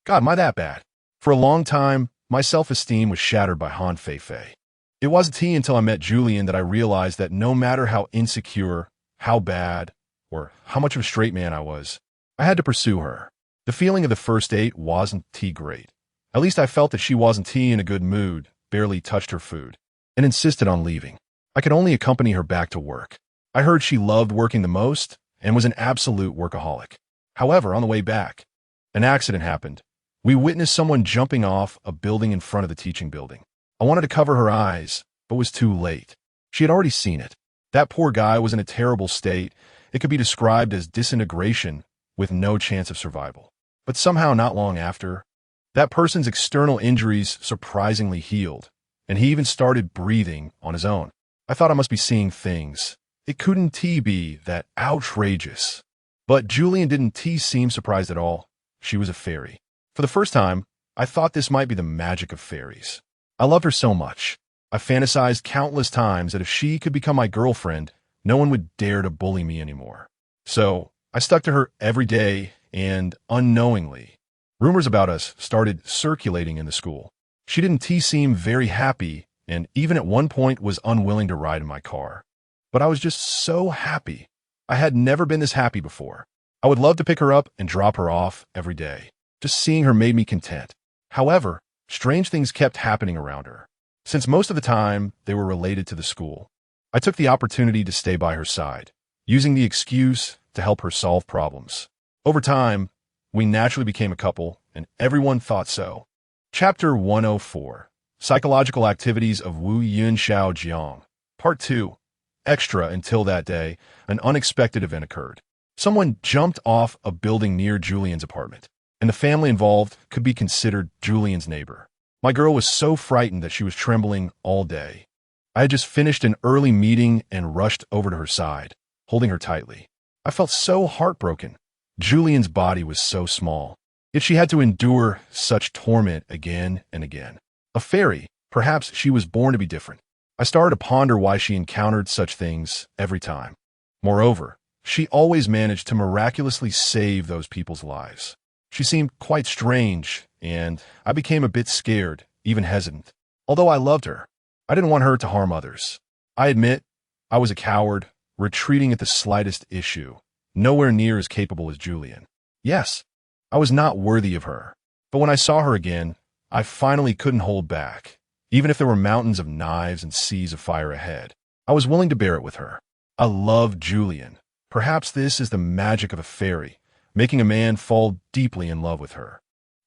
Speaker 1: God, am I that bad? For a long time, my self-esteem was shattered by Han Fei. It wasn't until I met Julian that I realized that no matter how insecure, how bad, or how much of a straight man I was, I had to pursue her. The feeling of the first date wasn't great. At least I felt that she wasn't in a good mood, barely touched her food, and insisted on leaving. I could only accompany her back to work. I heard she loved working the most and was an absolute workaholic. However, on the way back, an accident happened. We witnessed someone jumping off a building in front of the teaching building. I wanted to cover her eyes, but was too late. She had already seen it. That poor guy was in a terrible state. It could be described as disintegration with no chance of survival. But somehow not long after, that person's external injuries surprisingly healed, and he even started breathing on his own. I thought I must be seeing things. It couldn't be that outrageous. But Julian didn't seem surprised at all. She was a fairy. For the first time, I thought this might be the magic of fairies. I loved her so much. I fantasized countless times that if she could become my girlfriend, no one would dare to bully me anymore. So I stuck to her every day, and unknowingly, rumors about us started circulating in the school. She didn't seem very happy, and even at one point was unwilling to ride in my car. But I was just so happy. I had never been this happy before. I would love to pick her up and drop her off every day. Just seeing her made me content. However, strange things kept happening around her. Since most of the time they were related to the school, I took the opportunity to stay by her side, using the excuse to help her solve problems. Over time, we naturally became a couple, and everyone thought so. Chapter 104, Psychological Activities of Wu Yun Xiao Jiang. Part 2. Extra. Until that day, an unexpected event occurred. Someone jumped off a building near Julian's apartment, and the family involved could be considered Julian's neighbor. My girl was so frightened that she was trembling all day. I had just finished an early meeting and rushed over to her side, holding her tightly. I felt so heartbroken. Julian's body was so small, yet she had to endure such torment again and again. A fairy, perhaps she was born to be different. I started to ponder why she encountered such things every time. Moreover, she always managed to miraculously save those people's lives. She seemed quite strange, and I became a bit scared, even hesitant. Although I loved her, I didn't want her to harm others. I admit, I was a coward, retreating at the slightest issue, nowhere near as capable as Julian. Yes, I was not worthy of her. But when I saw her again, I finally couldn't hold back. Even if there were mountains of knives and seas of fire ahead, I was willing to bear it with her. I loved Julian. Perhaps this is the magic of a fairy, making a man fall deeply in love with her.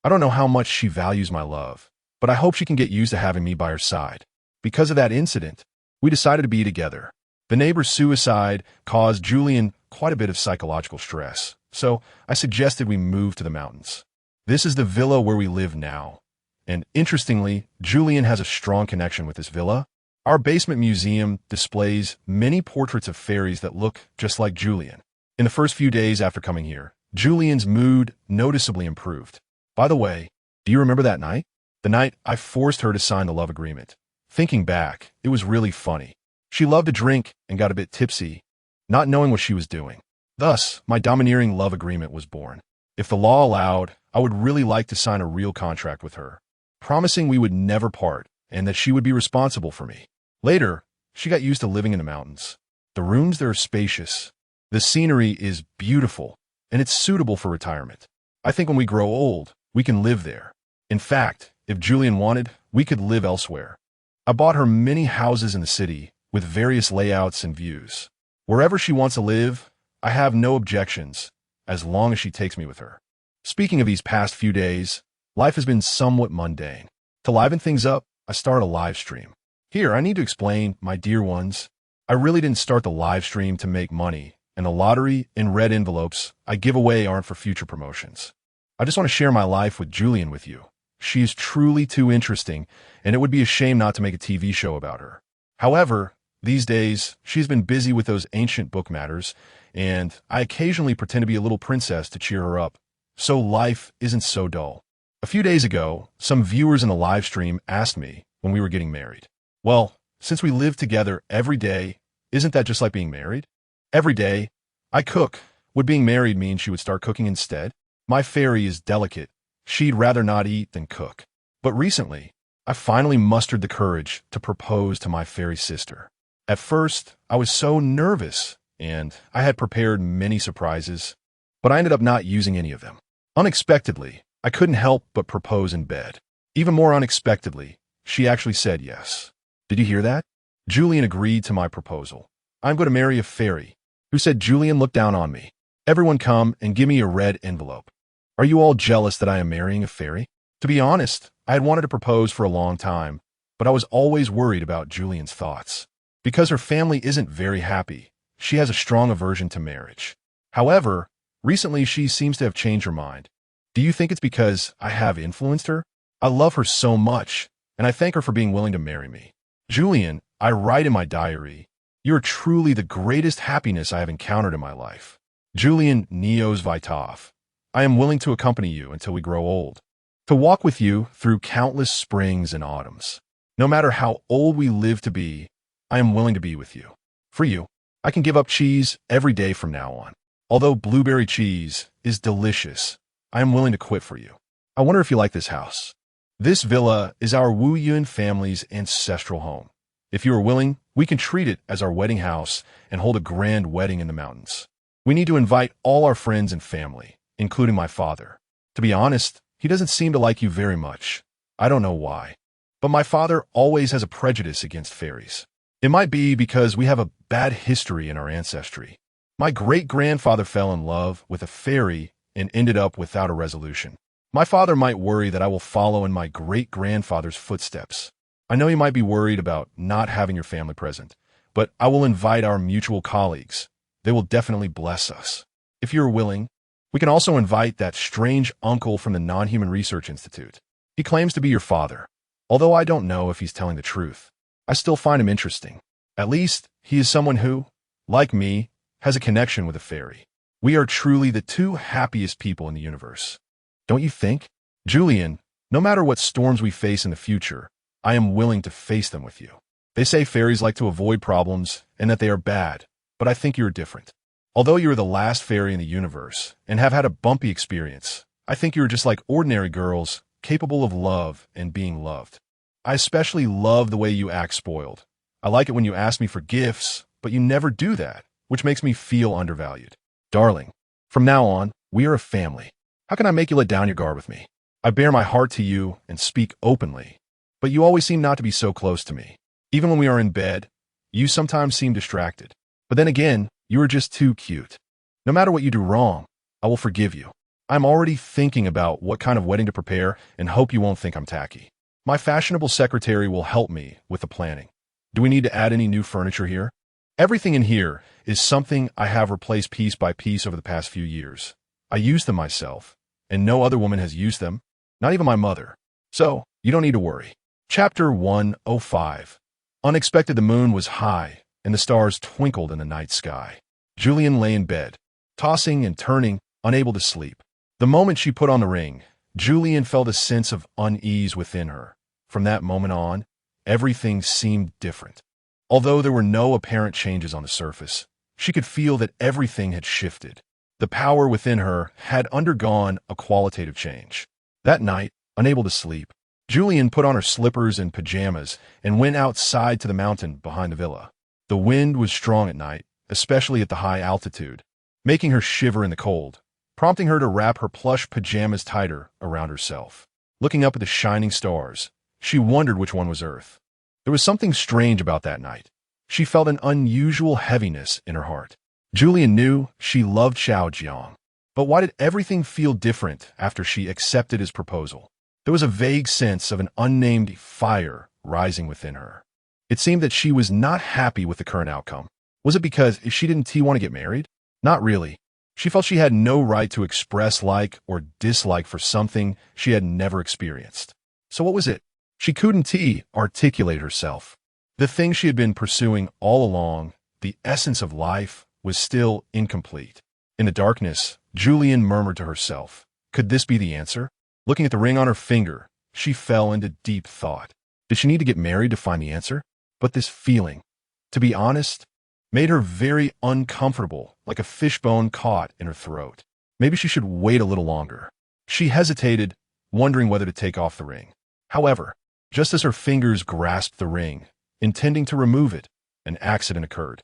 Speaker 1: I don't know how much she values my love, but I hope she can get used to having me by her side. Because of that incident, we decided to be together. The neighbor's suicide caused Julian quite a bit of psychological stress, so I suggested we move to the mountains. This is the villa where we live now. And interestingly, Julian has a strong connection with this villa. Our basement museum displays many portraits of fairies that look just like Julian. In the first few days after coming here, Julian's mood noticeably improved. By the way, do you remember that night? The night I forced her to sign the love agreement. Thinking back, it was really funny. She loved to drink and got a bit tipsy, not knowing what she was doing. Thus, my domineering love agreement was born. If the law allowed, I would really like to sign a real contract with her, promising we would never part and that she would be responsible for me. Later, she got used to living in the mountains. The rooms there are spacious. The scenery is beautiful, and it's suitable for retirement. I think when we grow old, we can live there. In fact, if Julian wanted, we could live elsewhere. I bought her many houses in the city, with various layouts and views. Wherever she wants to live, I have no objections, as long as she takes me with her. Speaking of these past few days, life has been somewhat mundane. To liven things up, I started a live stream. Here, I need to explain, my dear ones, I really didn't start the live stream to make money, and the lottery and red envelopes I give away aren't for future promotions. I just want to share my life with Julian with you. She is truly too interesting, and it would be a shame not to make a TV show about her. However, these days, she's been busy with those ancient book matters, and I occasionally pretend to be a little princess to cheer her up, so life isn't so dull. A few days ago, some viewers in the live stream asked me when we were getting married. Well, since we live together every day, isn't that just like being married? Every day, I cook. Would being married mean she would start cooking instead? My fairy is delicate. She'd rather not eat than cook. But recently, I finally mustered the courage to propose to my fairy sister. At first, I was so nervous, and I had prepared many surprises, but I ended up not using any of them. Unexpectedly, I couldn't help but propose in bed. Even more unexpectedly, she actually said yes. Did you hear that? Julian agreed to my proposal. I'm going to marry a fairy. Who said Julian looked down on me? Everyone come and give me a red envelope. Are you all jealous that I am marrying a fairy? To be honest, I had wanted to propose for a long time, but I was always worried about Julian's thoughts. Because her family isn't very happy, she has a strong aversion to marriage. However, recently she seems to have changed her mind. Do you think it's because I have influenced her? I love her so much, and I thank her for being willing to marry me. Julian, I write in my diary, you are truly the greatest happiness I have encountered in my life. Julian Neos Vitov, I am willing to accompany you until we grow old, to walk with you through countless springs and autumns. No matter how old we live to be, I am willing to be with you. For you, I can give up cheese every day from now on. Although blueberry cheese is delicious, I am willing to quit for you. I wonder if you like this house. This villa is our Wu Yun family's ancestral home. If you are willing, we can treat it as our wedding house and hold a grand wedding in the mountains. We need to invite all our friends and family, including my father. To be honest, he doesn't seem to like you very much. I don't know why. But my father always has a prejudice against fairies. It might be because we have a bad history in our ancestry. My great-grandfather fell in love with a fairy and ended up without a resolution. My father might worry that I will follow in my great-grandfather's footsteps. I know you might be worried about not having your family present, but I will invite our mutual colleagues. They will definitely bless us. If you are willing, we can also invite that strange uncle from the Non-Human Research Institute. He claims to be your father. Although I don't know if he's telling the truth, I still find him interesting. At least, he is someone who, like me, has a connection with a fairy. We are truly the two happiest people in the universe. Don't you think? Julian, no matter what storms we face in the future, I am willing to face them with you. They say fairies like to avoid problems and that they are bad, but I think you are different. Although you are the last fairy in the universe and have had a bumpy experience, I think you are just like ordinary girls, capable of love and being loved. I especially love the way you act spoiled. I like it when you ask me for gifts, but you never do that, which makes me feel undervalued. Darling, from now on, we are a family. How can I make you let down your guard with me? I bare my heart to you and speak openly, but you always seem not to be so close to me. Even when we are in bed, you sometimes seem distracted. But then again, you are just too cute. No matter what you do wrong, I will forgive you. I'm already thinking about what kind of wedding to prepare and hope you won't think I'm tacky. My fashionable secretary will help me with the planning. Do we need to add any new furniture here? Everything in here is something I have replaced piece by piece over the past few years. I use them myself, and no other woman has used them, not even my mother. So, you don't need to worry. Chapter 105. Unexpected, the moon was high, and the stars twinkled in the night sky. Julian lay in bed, tossing and turning, unable to sleep. The moment she put on the ring, Julian felt a sense of unease within her. From that moment on, everything seemed different. Although there were no apparent changes on the surface, she could feel that everything had shifted. The power within her had undergone a qualitative change. That night, unable to sleep, Julian put on her slippers and pajamas and went outside to the mountain behind the villa. The wind was strong at night, especially at the high altitude, making her shiver in the cold, prompting her to wrap her plush pajamas tighter around herself. Looking up at the shining stars, she wondered which one was Earth. There was something strange about that night. She felt an unusual heaviness in her heart. Julian knew she loved Xiao Jiang. But why did everything feel different after she accepted his proposal? There was a vague sense of an unnamed fire rising within her. It seemed that she was not happy with the current outcome. Was it because she didn't want to get married? Not really. She felt she had no right to express like or dislike for something she had never experienced. So what was it? She couldn't articulate herself. The thing she had been pursuing all along, the essence of life, was still incomplete. In the darkness, Julian murmured to herself, could this be the answer? Looking at the ring on her finger, she fell into deep thought. Did she need to get married to find the answer? But this feeling, to be honest, made her very uncomfortable, like a fishbone caught in her throat. Maybe she should wait a little longer. She hesitated, wondering whether to take off the ring. However, just as her fingers grasped the ring, intending to remove it, an accident occurred.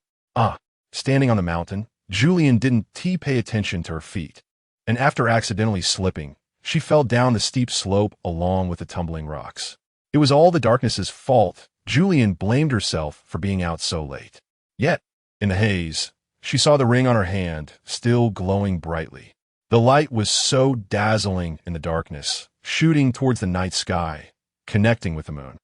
Speaker 1: Standing on the mountain, Julian didn't pay attention to her feet, and after accidentally slipping, she fell down the steep slope along with the tumbling rocks. It was all the darkness's fault. Julian blamed herself for being out so late. Yet, in the haze, she saw the ring on her hand, still glowing brightly. The light was so dazzling in the darkness, shooting towards the night sky, connecting with the moon.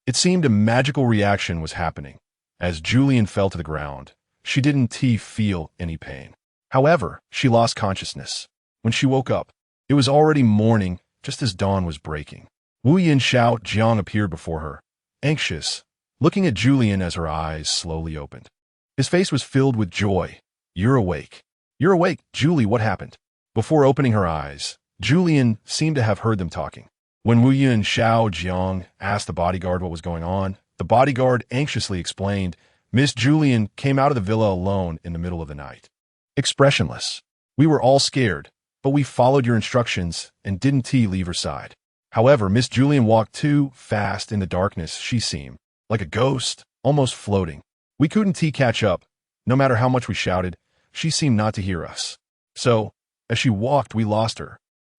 Speaker 1: It seemed a magical reaction was happening. As Julian fell to the ground, she didn't feel any pain. However, she lost consciousness. When she woke up, it was already morning, just as dawn was breaking. Wu Yin Xiao Jiang appeared before her, anxious, looking at Julian as her eyes slowly opened. His face was filled with joy. You're awake. You're awake, Julie, what happened? Before opening her eyes, Julian seemed to have heard them talking. When Wu Yin Xiao Jiang asked the bodyguard what was going on, the bodyguard anxiously explained, Miss Julian came out of the villa alone in the middle of the night. Expressionless. We were all scared, but we followed your instructions and didn't leave her side. However, Miss Julian walked too fast in the darkness. She seemed like a ghost, almost floating. We couldn't catch up. No matter how much we shouted, she seemed not to hear us. So, as she walked, we lost her,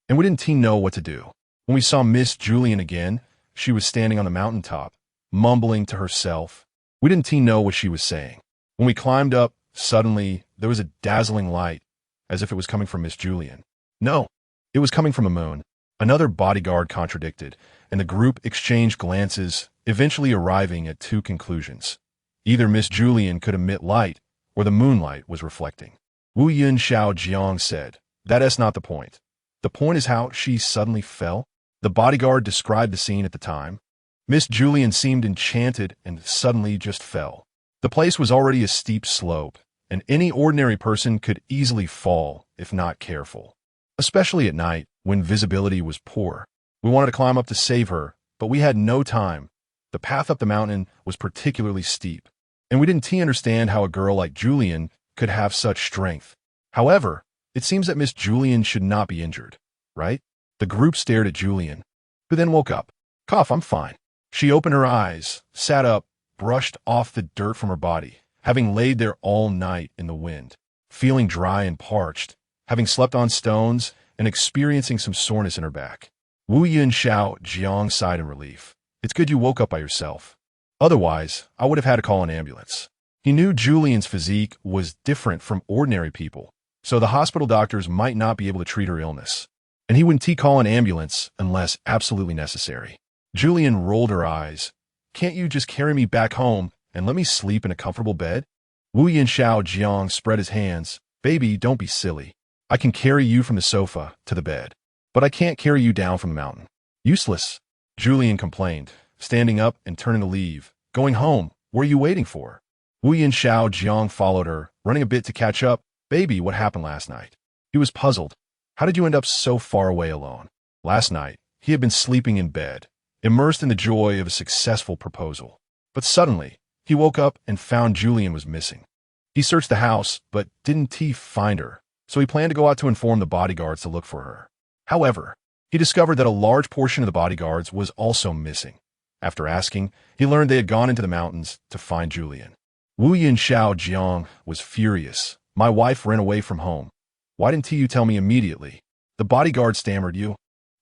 Speaker 1: and we didn't know what to do. When we saw Miss Julian again, she was standing on the mountaintop, mumbling to herself. We didn't know what she was saying. When we climbed up, suddenly, there was a dazzling light, as if it was coming from Miss Julian. No, it was coming from the moon. Another bodyguard contradicted, and the group exchanged glances, eventually arriving at two conclusions. Either Miss Julian could emit light, or the moonlight was reflecting. Wu Yin Xiao Jiang said, that's not the point. The point is how she suddenly fell. The bodyguard described the scene at the time. Miss Julian seemed enchanted and suddenly just fell. The place was already a steep slope, and any ordinary person could easily fall if not careful. Especially at night, when visibility was poor. We wanted to climb up to save her, but we had no time. The path up the mountain was particularly steep, and we didn't understand how a girl like Julian could have such strength. However, it seems that Miss Julian should not be injured, right? The group stared at Julian, who then woke up. Cough, I'm fine. She opened her eyes, sat up, brushed off the dirt from her body, having laid there all night in the wind, feeling dry and parched, having slept on stones, and experiencing some soreness in her back. Wu Yin Xiao Jiang sighed in relief. It's good you woke up by yourself. Otherwise, I would have had to call an ambulance. He knew Julian's physique was different from ordinary people, so the hospital doctors might not be able to treat her illness, and he wouldn't call an ambulance unless absolutely necessary. Julian rolled her eyes. Can't you just carry me back home and let me sleep in a comfortable bed? Wu Yin Xiao Jiang spread his hands. Baby, don't be silly. I can carry you from the sofa to the bed, but I can't carry you down from the mountain. Useless, Julian complained, standing up and turning to leave. Going home, what are you waiting for? Wu Yin Xiao Jiang followed her, running a bit to catch up. Baby, what happened last night? He was puzzled. How did you end up so far away alone? Last night, he had been sleeping in bed, immersed in the joy of a successful proposal. But suddenly, he woke up and found Julian was missing. He searched the house, but didn't find her, so he planned to go out to inform the bodyguards to look for her. However, he discovered that a large portion of the bodyguards was also missing. After asking, he learned they had gone into the mountains to find Julian. Wu Yin Xiao Jiang was furious. My wife ran away from home. Why didn't you tell me immediately? The bodyguard stammered. You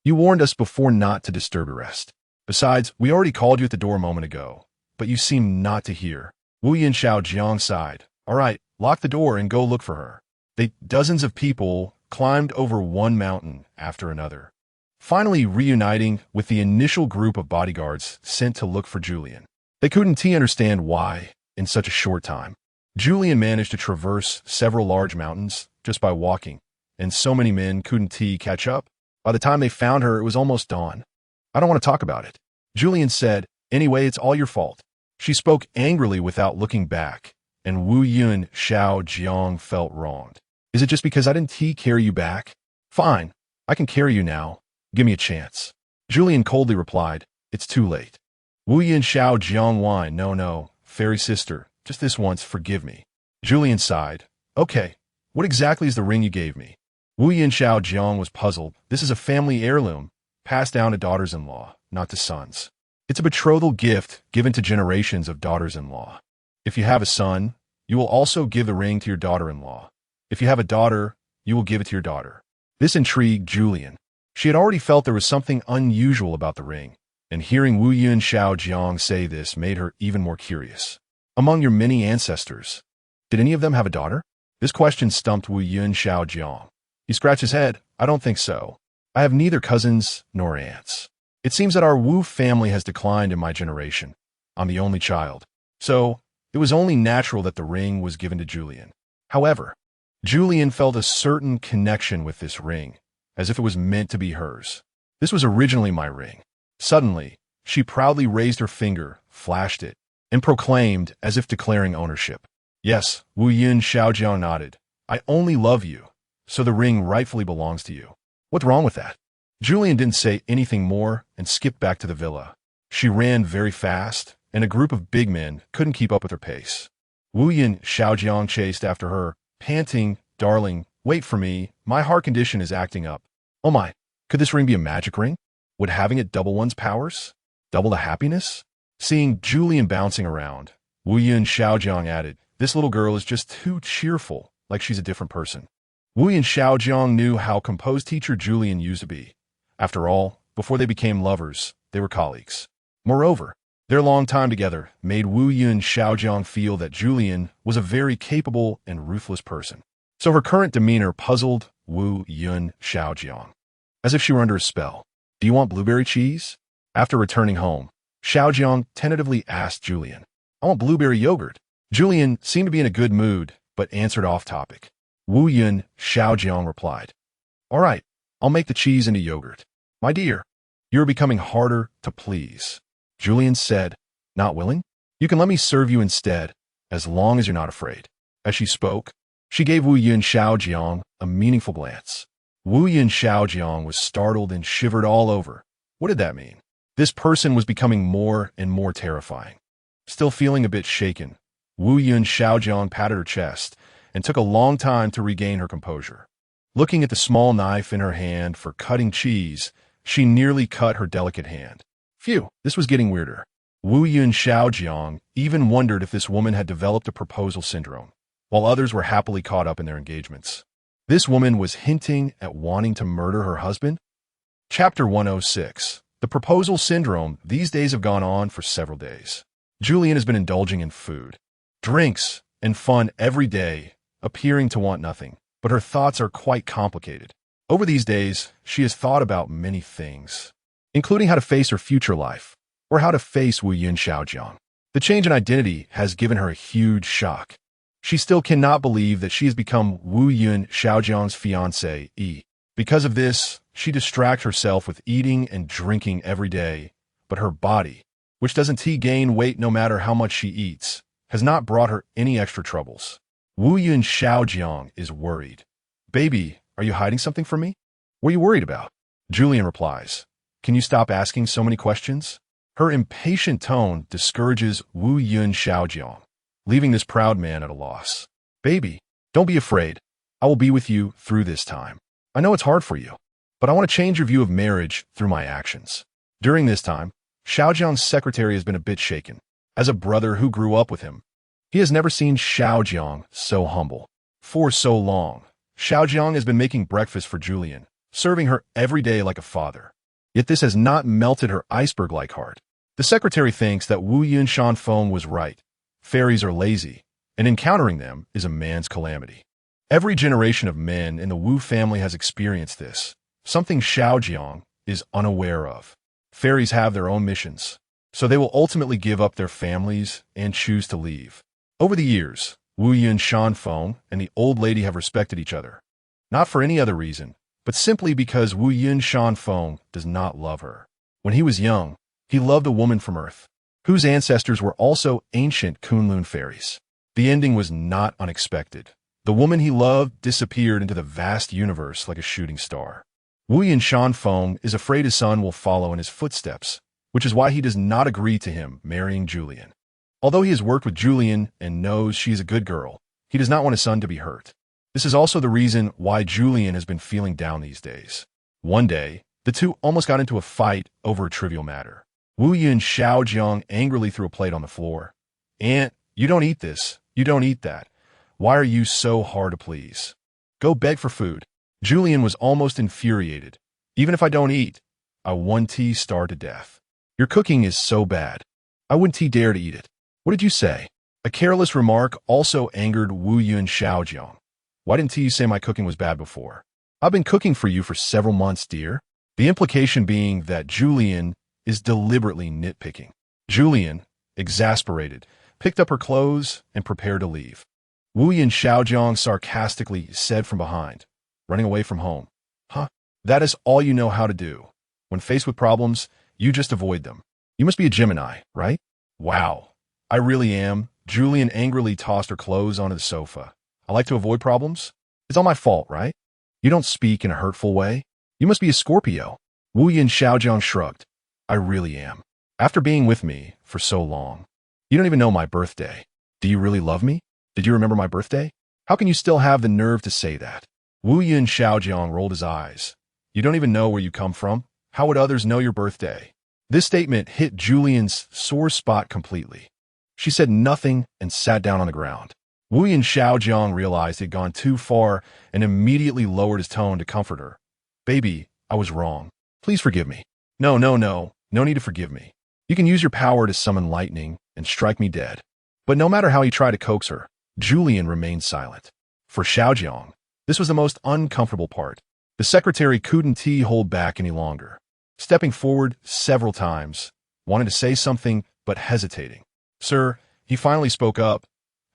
Speaker 1: warned us before not to disturb the rest. Besides, we already called you at the door a moment ago, but you seemed not to hear. Wu Yin Xiaojiang sighed. All right, lock the door and go look for her. Dozens of people climbed over one mountain after another, finally reuniting with the initial group of bodyguards sent to look for Julian. They couldn't understand why, in such a short time, Julian managed to traverse several large mountains just by walking, and so many men couldn't catch up. By the time they found her, it was almost dawn. I don't want to talk about it, Julian said. Anyway, it's all your fault. She spoke angrily without looking back, and Wu Yun Xiaojiang felt wronged. Is it just because I didn't carry you back? Fine, I can carry you now. Give me a chance. Julian coldly replied, it's too late. Wu Yun Xiaojiang whined, no, fairy sister, just this once, forgive me. Julian sighed. Okay, what exactly is the ring you gave me? Wu Yun Xiaojiang was puzzled. This is a family heirloom, passed down to daughters-in-law, not to sons. It's a betrothal gift given to generations of daughters-in-law. If you have a son, you will also give the ring to your daughter-in-law. If you have a daughter, you will give it to your daughter. This intrigued Julian. She had already felt there was something unusual about the ring, and hearing Wu Yun Xiaojiang say this made her even more curious. Among your many ancestors, did any of them have a daughter? This question stumped Wu Yun Xiaojiang. He scratched his head. I don't think so. I have neither cousins nor aunts. It seems that our Wu family has declined in my generation. I'm the only child. So, it was only natural that the ring was given to Julian. However, Julian felt a certain connection with this ring, as if it was meant to be hers. This was originally my ring. Suddenly, she proudly raised her finger, flashed it, and proclaimed as if declaring ownership. Yes, Wu Yun Xiaojiang nodded. I only love you, so the ring rightfully belongs to you. What's wrong with that? Julian didn't say anything more and skipped back to the villa. She ran very fast, and a group of big men couldn't keep up with her pace. Wu Yun Xiaojiang chased after her, panting, darling, wait for me, my heart condition is acting up. Oh my, could this ring be a magic ring? Would having it double one's powers? Double the happiness? Seeing Julian bouncing around, Wu Yun Xiaojiang added, this little girl is just too cheerful, like she's a different person. Wu Yun Xiaojiang knew how composed teacher Julian used to be. After all, before they became lovers, they were colleagues. Moreover, their long time together made Wu Yun Xiaojiang feel that Julian was a very capable and ruthless person. So her current demeanor puzzled Wu Yun Xiaojiang, as if she were under a spell. Do you want blueberry cheese? After returning home, Xiaojiang tentatively asked Julian. I want blueberry yogurt. Julian seemed to be in a good mood, but answered off topic. Wu Yun Xiaojiang replied, all right, I'll make the cheese into yogurt. My dear, you're becoming harder to please. Julian said, not willing? You can let me serve you instead, as long as you're not afraid. As she spoke, she gave Wu Yun Xiaojiang a meaningful glance. Wu Yun Xiaojiang was startled and shivered all over. What did that mean? This person was becoming more and more terrifying. Still feeling a bit shaken, Wu Yun Xiaojiang patted her chest and took a long time to regain her composure. Looking at the small knife in her hand for cutting cheese, she nearly cut her delicate hand. Phew, this was getting weirder. Wu Yun Xiaojiang even wondered if this woman had developed a proposal syndrome, while others were happily caught up in their engagements. This woman was hinting at wanting to murder her husband? Chapter 106. The proposal syndrome. These days have gone on for several days. Julian has been indulging in food, drinks, and fun every day, appearing to want nothing. But her thoughts are quite complicated. Over these days, she has thought about many things, including how to face her future life, or how to face Wu Yun Xiaojiang. The change in identity has given her a huge shock. She still cannot believe that she has become Wu Yun Xiaojiang's fiancée. Because of this, she distracts herself with eating and drinking every day, but her body, which doesn't gain weight no matter how much she eats, has not brought her any extra troubles. Wu Yun Xiaojiang is worried. Baby, are you hiding something from me? What are you worried about? Julian replies, can you stop asking so many questions? Her impatient tone discourages Wu Yun Xiaojiang, leaving this proud man at a loss. Baby, don't be afraid. I will be with you through this time. I know it's hard for you, but I want to change your view of marriage through my actions. During this time, Xiaojiang's secretary has been a bit shaken. As a brother who grew up with him, he has never seen Xiaojiang so humble. For so long, Xiaojiang has been making breakfast for Julian, serving her every day like a father. Yet this has not melted her iceberg-like heart. The secretary thinks that Wu Yun Shanfeng was right. Fairies are lazy, and encountering them is a man's calamity. Every generation of men in the Wu family has experienced this, something Xiaojiang is unaware of. Fairies have their own missions, so they will ultimately give up their families and choose to leave. Over the years, Wu Yun Shanfeng and the old lady have respected each other, not for any other reason, but simply because Wu Yun Shanfeng does not love her. When he was young, he loved a woman from Earth, whose ancestors were also ancient Kunlun fairies. The ending was not unexpected. The woman he loved disappeared into the vast universe like a shooting star. Wu Yun Shanfeng is afraid his son will follow in his footsteps, which is why he does not agree to him marrying Julian. Although he has worked with Julian and knows she is a good girl, he does not want his son to be hurt. This is also the reason why Julian has been feeling down these days. One day, the two almost got into a fight over a trivial matter. Wu Yun Xiaojiang angrily threw a plate on the floor. "Aunt, you don't eat this. You don't eat that. Why are you so hard to please? Go beg for food." Julian was almost infuriated. "Even if I don't eat, I want tea starved to death. Your cooking is so bad. I wouldn't dare to eat it." "What did you say?" A careless remark also angered Wu Yun Xiaojiang. "Why didn't you say my cooking was bad before? I've been cooking for you for several months, dear." The implication being that Julian is deliberately nitpicking. Julian, exasperated, picked up her clothes and prepared to leave. Wu Yun Xiaojiang sarcastically said from behind, "Running away from home. Huh? That is all you know how to do. When faced with problems, you just avoid them. You must be a Gemini, right?" "Wow, I really am." Julian angrily tossed her clothes onto the sofa. "I like to avoid problems? It's all my fault, right? You don't speak in a hurtful way. You must be a Scorpio." Wu Yun Xiaojiang shrugged. "I really am. After being with me for so long. You don't even know my birthday. Do you really love me? Did you remember my birthday? How can you still have the nerve to say that?" Wu Yun Xiaojiang rolled his eyes. "You don't even know where you come from? How would others know your birthday?" This statement hit Julian's sore spot completely. She said nothing and sat down on the ground. Wu Yun Xiaojiang realized he had gone too far and immediately lowered his tone to comfort her. "Baby, I was wrong. Please forgive me." No need to forgive me. You can use your power to summon lightning and strike me dead." But no matter how he tried to coax her, Julian remained silent. For Xiaojiang, this was the most uncomfortable part. The secretary couldn't hold back any longer, stepping forward several times, wanting to say something but hesitating. "Sir," he finally spoke up.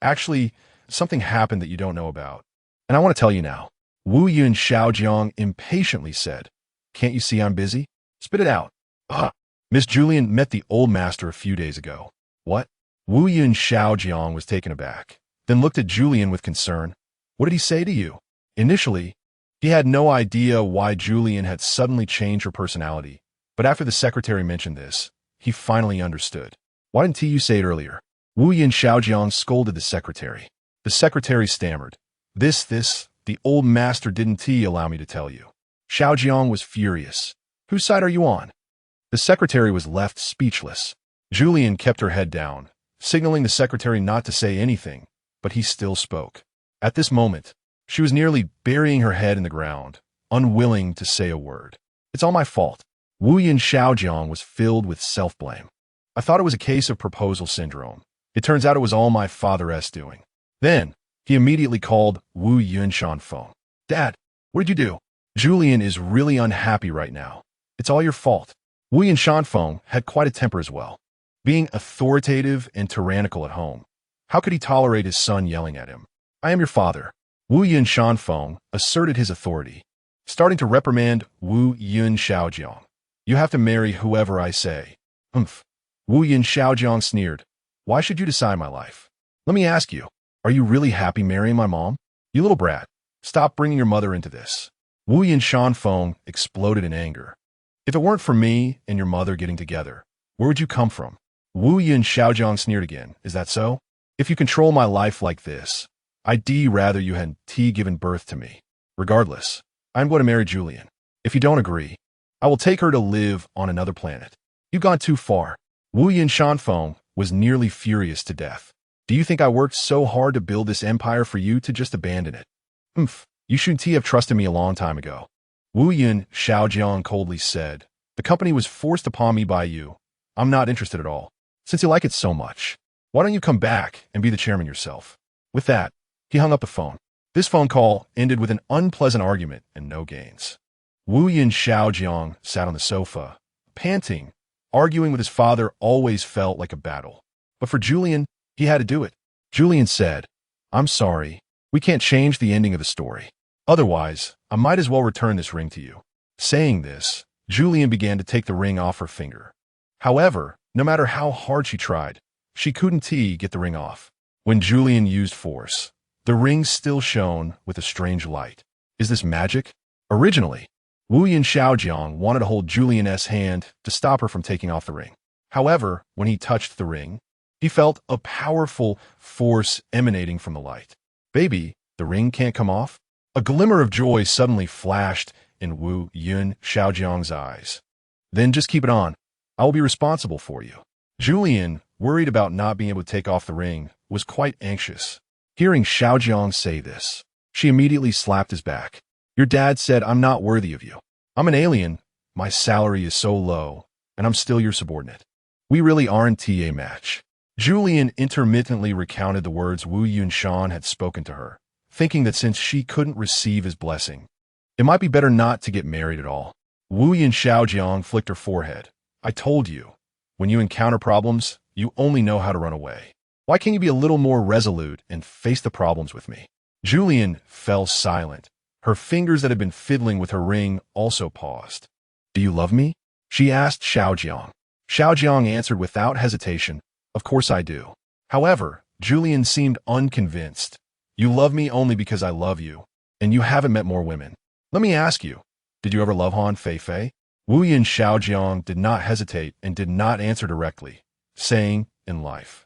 Speaker 1: "Actually, something happened that you don't know about, and I want to tell you now." Wu Yun Xiaojiang impatiently said, "Can't you see I'm busy? Spit it out." "Ugh." "Miss Julian met the old master a few days ago." "What?" Wu Yun Xiaojiang was taken aback, then looked at Julian with concern. "What did he say to you?" Initially, he had no idea why Julian had suddenly changed her personality, but after the secretary mentioned this, he finally understood. "Why didn't you say it earlier?" Wu Yun Xiaojiang scolded the secretary. The secretary stammered. This, the old master didn't allow me to tell you." Xiaojiang was furious. "Whose side are you on?" The secretary was left speechless. Julian kept her head down, signaling the secretary not to say anything, but he still spoke. At this moment, she was nearly burying her head in the ground, unwilling to say a word. "It's all my fault." Wu Yun Xiaojiang was filled with self-blame. "I thought it was a case of proposal syndrome. It turns out it was all my father's doing." Then, he immediately called Wu Yun Shanfeng. "Dad, what did you do? Julian is really unhappy right now. It's all your fault." Wu Yun Shanfeng had quite a temper as well. Being authoritative and tyrannical at home, how could he tolerate his son yelling at him? "I am your father." Wu Yun Shanfeng asserted his authority, starting to reprimand Wu Yun Xiaojiang. "You have to marry whoever I say." "Humph." Wu Yun Xiaojiang sneered. "Why should you decide my life? Let me ask you, are you really happy marrying my mom? You little brat, stop bringing your mother into this." Wu Yun Shanfeng exploded in anger. "If it weren't for me and your mother getting together, where would you come from?" Wu Yun Xiaojiang sneered again. "Is that so? If you control my life like this, I'd rather you had given birth to me. Regardless, I'm going to marry Julian. If you don't agree, I will take her to live on another planet." "You've gone too far." Wu Yun Shanfeng was nearly furious to death. "Do you think I worked so hard to build this empire for you to just abandon it?" "Humph, you shouldn't have trusted me a long time ago." Wu Yun Xiaojiang coldly said, "The company was forced upon me by you. I'm not interested at all, since you like it so much." Why don't you come back and be the chairman yourself? With that, he hung up the phone. This phone call ended with an unpleasant argument and no gains. Wu Yin Xiaojiang sat on the sofa, panting. Arguing with his father always felt like a battle. But for Julian, he had to do it. Julian said, "I'm sorry. We can't change the ending of the story. Otherwise, I might as well return this ring to you." Saying this, Julian began to take the ring off her finger. However, no matter how hard she tried, she couldn't get the ring off. When Julian used force, the ring still shone with a strange light. Is this magic? Originally, Wu Yin Xiaojiang wanted to hold Julian's hand to stop her from taking off the ring. However, when he touched the ring, he felt a powerful force emanating from the light. "Baby, the ring can't come off?" A glimmer of joy suddenly flashed in Wu Yin Xiaojiang's eyes. "Then just keep it on. I will be responsible for you." Julian, worried about not being able to take off the ring, was quite anxious. Hearing Xiaojiang say this, she immediately slapped his back. "Your dad said I'm not worthy of you. I'm an alien, my salary is so low, and I'm still your subordinate. We really aren't a match." Julian intermittently recounted the words Wu Yunshan had spoken to her, thinking that since she couldn't receive his blessing, it might be better not to get married at all. Wu Yin Xiaojiang flicked her forehead. "I told you, when you encounter problems, you only know how to run away. Why can't you be a little more resolute and face the problems with me?" Julian fell silent. Her fingers that had been fiddling with her ring also paused. "Do you love me?" she asked Xiaojiang. Xiaojiang answered without hesitation, "Of course I do." However, Julian seemed unconvinced. "You love me only because I love you, and you haven't met more women. Let me ask you, did you ever love Han Fei? Wu Yin Xiaojiang did not hesitate and did not answer directly, saying, "In life,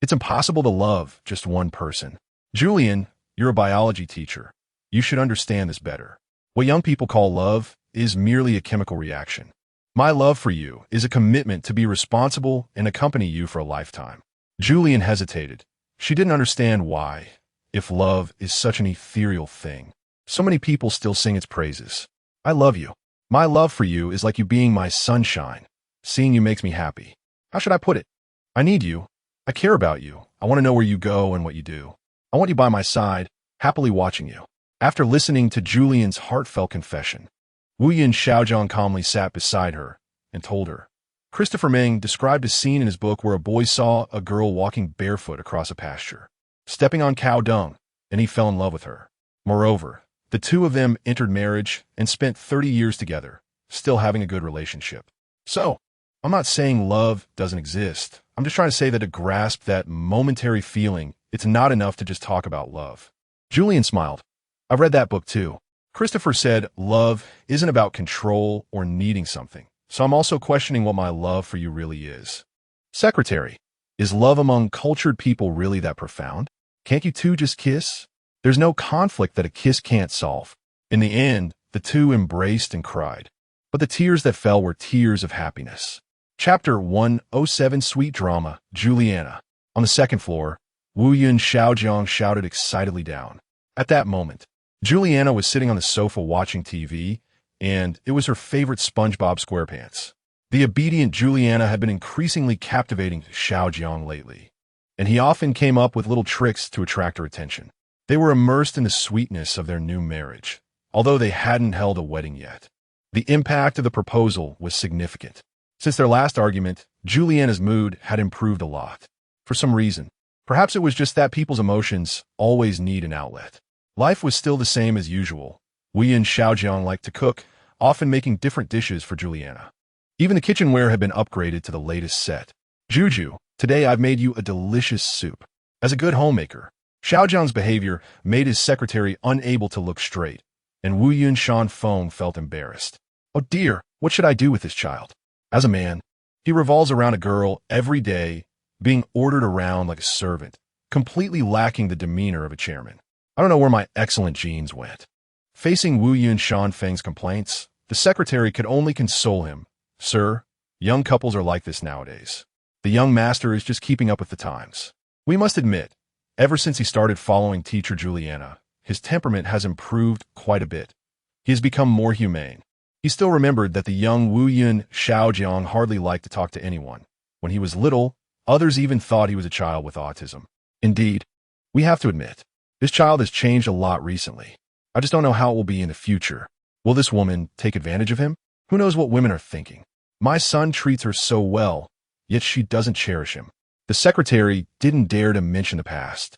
Speaker 1: it's impossible to love just one person." "Julian, you're a biology teacher. You should understand this better. What young people call love is merely a chemical reaction. My love for you is a commitment to be responsible and accompany you for a lifetime." Julian hesitated. She didn't understand why, if love is such an ethereal thing, so many people still sing its praises. "I love you. My love for you is like you being my sunshine. Seeing you makes me happy. How should I put it? I need you. I care about you. I want to know where you go and what you do. I want you by my side, happily watching you." After listening to Julian's heartfelt confession, Wu Yin Xiaojiang calmly sat beside her and told her. Christopher Ming described a scene in his book where a boy saw a girl walking barefoot across a pasture, stepping on cow dung, and he fell in love with her. Moreover, the two of them entered marriage and spent 30 years together, still having a good relationship. So, I'm not saying love doesn't exist. I'm just trying to say that to grasp that momentary feeling, it's not enough to just talk about love. Julian smiled. "I've read that book too." Christopher said, "Love isn't about control or needing something, so I'm also questioning what my love for you really is." Secretary, is love among cultured people really that profound? Can't you two just kiss? There's no conflict that a kiss can't solve. In the end, the two embraced and cried. But the tears that fell were tears of happiness. Chapter 107 Sweet Drama, Juliana. On the second floor, Wu Yun Xiaojiang shouted excitedly down. At that moment, Juliana was sitting on the sofa watching TV, and it was her favorite SpongeBob SquarePants. The obedient Juliana had been increasingly captivating Xiaojiang lately, and he often came up with little tricks to attract her attention. They were immersed in the sweetness of their new marriage, although they hadn't held a wedding yet. The impact of the proposal was significant. Since their last argument, Juliana's mood had improved a lot. For some reason, perhaps it was just that people's emotions always need an outlet. Life was still the same as usual. Wei and Xiaojiang liked to cook, often making different dishes for Juliana. Even the kitchenware had been upgraded to the latest set. "Juju, today I've made you a delicious soup." As a good homemaker, Xiaojiang's behavior made his secretary unable to look straight, and Wu Yunshan Feng felt embarrassed. "Oh dear, what should I do with this child?" As a man, he revolves around a girl every day, being ordered around like a servant, completely lacking the demeanor of a chairman. I don't know where my excellent genes went. Facing Wu Yunshan Feng's complaints, the secretary could only console him. "Sir, young couples are like this nowadays. The young master is just keeping up with the times." We must admit, ever since he started following teacher Juliana, his temperament has improved quite a bit. He has become more humane. He still remembered that the young Wu Yun Xiaojiang hardly liked to talk to anyone. When he was little, Others even thought he was a child with autism. Indeed, we have to admit, this child has changed a lot recently. I just don't know how it will be in the future. Will this woman take advantage of him? Who knows what women are thinking? My son treats her so well, yet she doesn't cherish him. The secretary didn't dare to mention the past,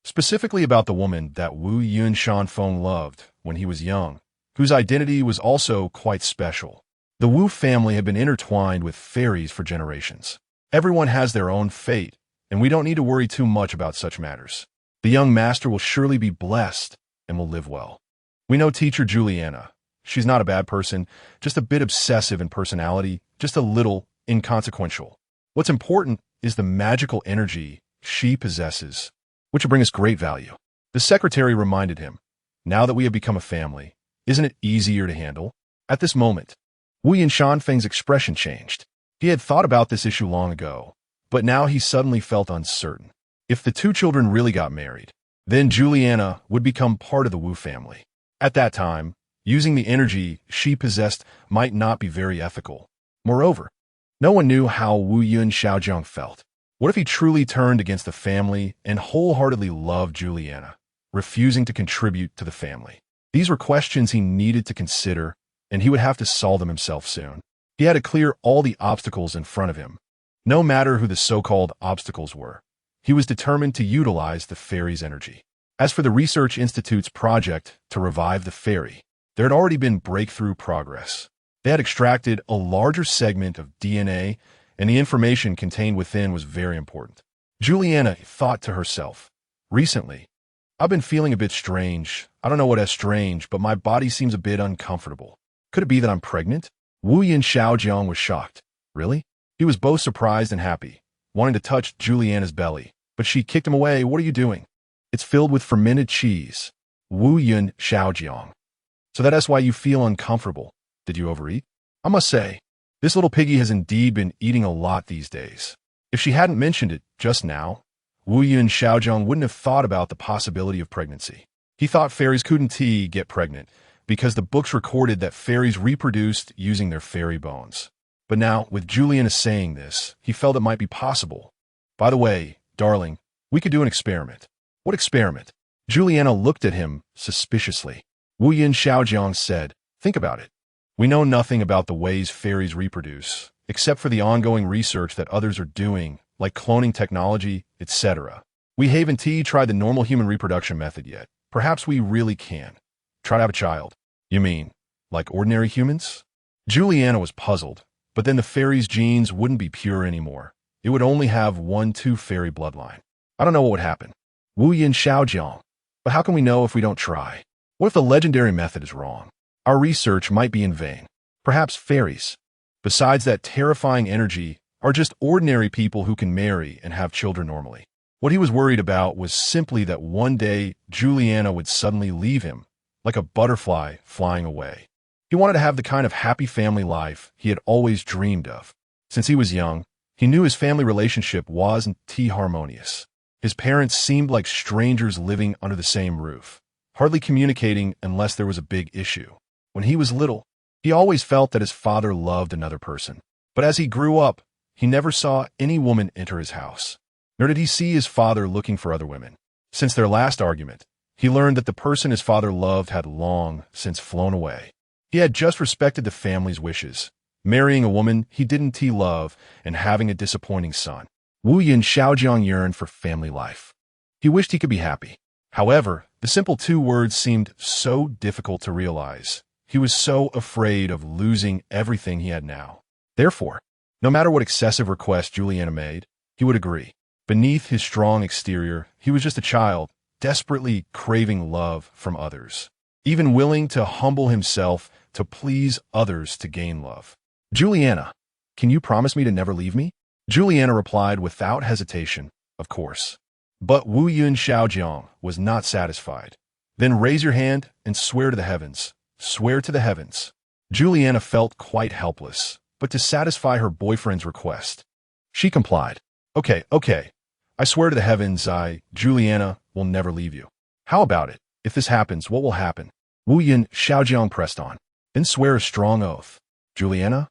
Speaker 1: specifically about the woman that Wu Yunshan loved when he was young, whose identity was also quite special. The Wu family had been intertwined with fairies for generations. Everyone has their own fate, and we don't need to worry too much about such matters. The young master will surely be blessed and will live well. We know teacher Juliana. She's not a bad person, just a bit obsessive in personality, just a little inconsequential. What's important is the magical energy she possesses, which will bring us great value. The secretary reminded him, now that we have become a family, isn't it easier to handle? At this moment, Wu Yinshanfeng's expression changed. He had thought about this issue long ago, but now he suddenly felt uncertain. If the two children really got married, then Juliana would become part of the Wu family. At that time, using the energy she possessed might not be very ethical. Moreover, no one knew how Wu Yun Xiaojiang felt. What if he truly turned against the family and wholeheartedly loved Juliana, refusing to contribute to the family? These were questions he needed to consider, and he would have to solve them himself soon. He had to clear all the obstacles in front of him. No matter who the so-called obstacles were, he was determined to utilize the fairy's energy. As for the Research Institute's project to revive the fairy, there had already been breakthrough progress. They had extracted a larger segment of DNA, and the information contained within was very important. Juliana thought to herself, recently, I've been feeling a bit strange. I don't know what is strange, but my body seems a bit uncomfortable. Could it be that I'm pregnant? Wu Yin Xiaojiang was shocked. Really? He was both surprised and happy, wanting to touch Juliana's belly, but she kicked him away. What are you doing? It's filled with fermented cheese. Wu Yin Xiaojiang. So that's why you feel uncomfortable. Did you overeat? I must say, this little piggy has indeed been eating a lot these days. If she hadn't mentioned it just now, Wu Yin Xiaojiang wouldn't have thought about the possibility of pregnancy. He thought fairies couldn't get pregnant, because the books recorded that fairies reproduced using their fairy bones. But now, with Juliana saying this, he felt it might be possible. By the way, darling, we could do an experiment. What experiment? Juliana looked at him suspiciously. Wu Yin Xiaojiang said, think about it. We know nothing about the ways fairies reproduce, except for the ongoing research that others are doing, like cloning technology, etc. We haven't tried the normal human reproduction method yet. Perhaps we really can. Try to have a child. You mean, like ordinary humans? Juliana was puzzled, but then the fairy's genes wouldn't be pure anymore. It would only have 1-2 fairy bloodline. I don't know what would happen. Wu Yin Xiaojiang. But how can we know if we don't try? What if the legendary method is wrong? Our research might be in vain. Perhaps fairies, besides that terrifying energy, are just ordinary people who can marry and have children normally. What he was worried about was simply that one day Juliana would suddenly leave him, like a butterfly flying away. He wanted to have the kind of happy family life he had always dreamed of. Since he was young, he knew his family relationship wasn't harmonious. His parents seemed like strangers living under the same roof, hardly communicating unless there was a big issue. When he was little, he always felt that his father loved another person. But as he grew up, he never saw any woman enter his house, nor did he see his father looking for other women. Since their last argument, he learned that the person his father loved had long since flown away. He had just respected the family's wishes, marrying a woman he didn't love and having a disappointing son. Wu Yin Xiaojiang yearned for family life. He wished he could be happy. However, the simple 2 words seemed so difficult to realize. He was so afraid of losing everything he had now. Therefore, no matter what excessive request Juliana made, he would agree. Beneath his strong exterior, he was just a child, desperately craving love from others, even willing to humble himself to please others to gain love. Juliana, can you promise me to never leave me? Juliana replied without hesitation, of course. But Wu Yun Xiaojiang was not satisfied. Then raise your hand and swear to the heavens. Swear to the heavens. Juliana felt quite helpless, but to satisfy her boyfriend's request, she complied. Okay. I swear to the heavens Juliana, will never leave you. How about it? If this happens, what will happen? Wu Yin Xiaojiang pressed on. Then swear a strong oath. Juliana?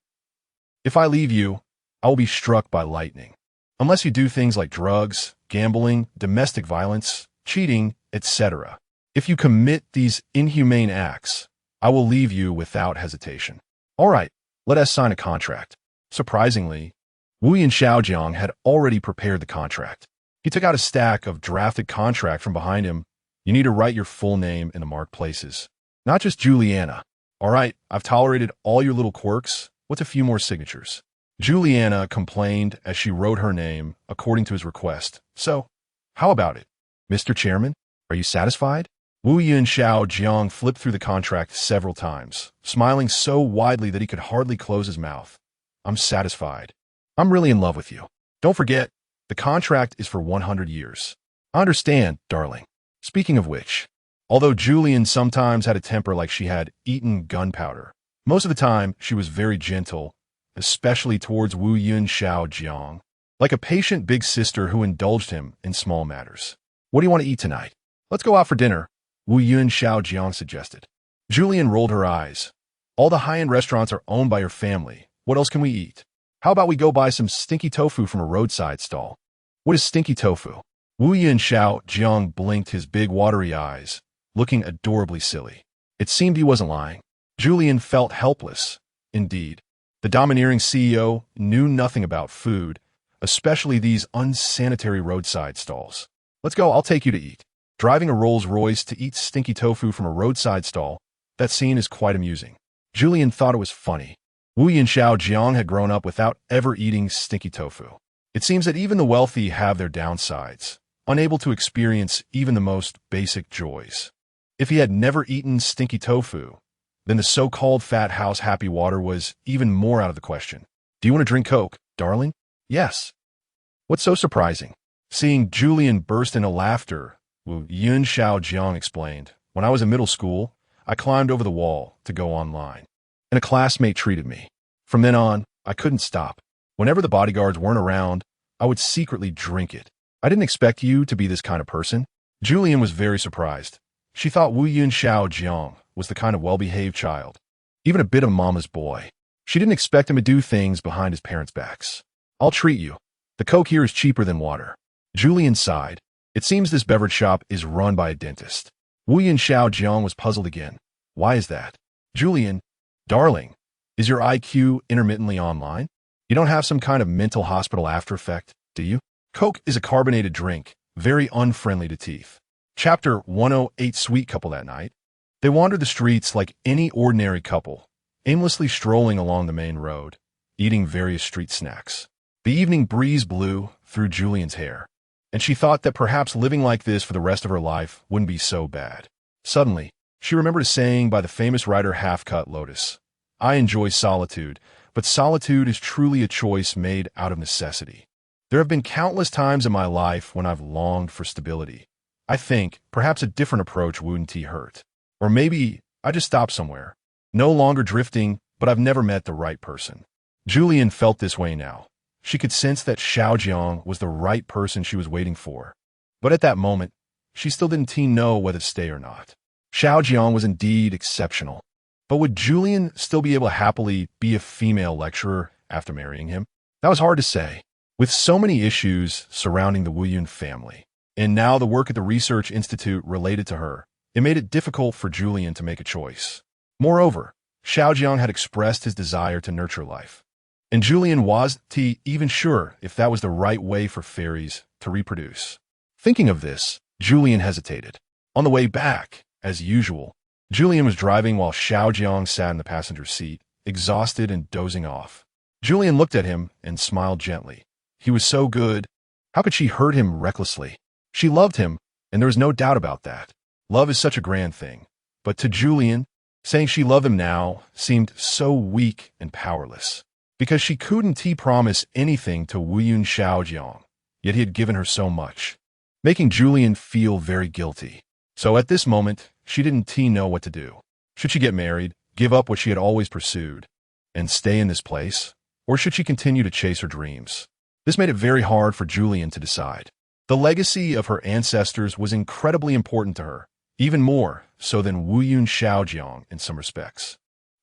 Speaker 1: If I leave you, I will be struck by lightning. unless you do things like drugs, gambling, domestic violence, cheating, etc. If you commit these inhumane acts, I will leave you without hesitation. All right, let us sign a contract. Surprisingly, Wu Yin had already prepared the contract. He took out a stack of drafted contract from behind him. You need to write your full name in the marked places. Not just Juliana. All right, I've tolerated all your little quirks. What's a few more signatures? Juliana complained as she wrote her name according to his request. So, how about it? Mr. Chairman, are you satisfied? Wu Jiang flipped through the contract several times, smiling so widely that he could hardly close his mouth. I'm satisfied. I'm really in love with you. Don't forget, the contract is for 100 years. I understand, darling. Speaking of which, although Julian sometimes had a temper like she had eaten gunpowder, most of the time she was very gentle, especially towards Wu Jiang, like a patient big sister who indulged him in small matters. What do you want to eat tonight? Let's go out for dinner, Wu Jiang suggested. Julian rolled her eyes. All the high-end restaurants are owned by your family. What else can we eat? How about we go buy some stinky tofu from a roadside stall? What is stinky tofu? Wu Jiang blinked his big watery eyes, looking adorably silly. It seemed he wasn't lying. Julian felt helpless. Indeed, the domineering CEO knew nothing about food, especially these unsanitary roadside stalls. Let's go, I'll take you to eat. Driving a Rolls-Royce to eat stinky tofu from a roadside stall, that scene is quite amusing. Julian thought it was funny. Wu Jiang had grown up without ever eating stinky tofu. It seems that even the wealthy have their downsides, unable to experience even the most basic joys. If he had never eaten stinky tofu, then the so-called fat house happy water was even more out of the question. Do you want to drink Coke, darling? Yes. What's so surprising? Seeing Julian burst into laughter, Wu Jiang explained. When I was in middle school, I climbed over the wall to go online, and a classmate treated me. From then on, I couldn't stop. Whenever the bodyguards weren't around, I would secretly drink it. I didn't expect you to be this kind of person. Julian was very surprised. She thought Wu Jiang was the kind of well-behaved child, even a bit of mama's boy. She didn't expect him to do things behind his parents' backs. I'll treat you. The Coke here is cheaper than water. Julian sighed. It seems this beverage shop is run by a dentist. Wu Jiang was puzzled again. Why is that? Julian, darling, is your IQ intermittently online? You don't have some kind of mental hospital after effect, do you? Coke is a carbonated drink, very unfriendly to teeth. Chapter 108. Sweet couple that night. They wandered the streets like any ordinary couple, aimlessly strolling along the main road, eating various street snacks. The evening breeze blew through Julian's hair, and she thought that perhaps living like this for the rest of her life wouldn't be so bad. Suddenly, she remembered a saying by the famous writer Half-Cut Lotus. I enjoy solitude, but solitude is truly a choice made out of necessity. There have been countless times in my life when I've longed for stability. I think perhaps a different approach wouldn't hurt. Or maybe I just stopped somewhere. No longer drifting, but I've never met the right person. Julian felt this way now. She could sense that Xiaojiang was the right person she was waiting for. But at that moment, she still didn't know whether to stay or not. Xiaojiang was indeed exceptional. But would Julian still be able to happily be a female lecturer after marrying him? That was hard to say. With so many issues surrounding the Wu Yun family, and now the work at the research institute related to her, it made it difficult for Julian to make a choice. Moreover, Xiaojiang had expressed his desire to nurture life, and Julian wasn't even sure if that was the right way for fairies to reproduce. Thinking of this, Julian hesitated. On the way back, as usual, Julian was driving while Xiaojiang sat in the passenger seat, exhausted and dozing off. Julian looked at him and smiled gently. He was so good. How could she hurt him recklessly? She loved him, and there was no doubt about that. Love is such a grand thing. But to Julian, saying she loved him now seemed so weak and powerless, because she couldn't promise anything to Wu Xiaojiang, yet he had given her so much, making Julian feel very guilty. So at this moment, she didn't know what to do. Should she get married, give up what she had always pursued, and stay in this place? Or should she continue to chase her dreams? This made it very hard for Julian to decide. The legacy of her ancestors was incredibly important to her, even more so than Wu Xiaojiang in some respects.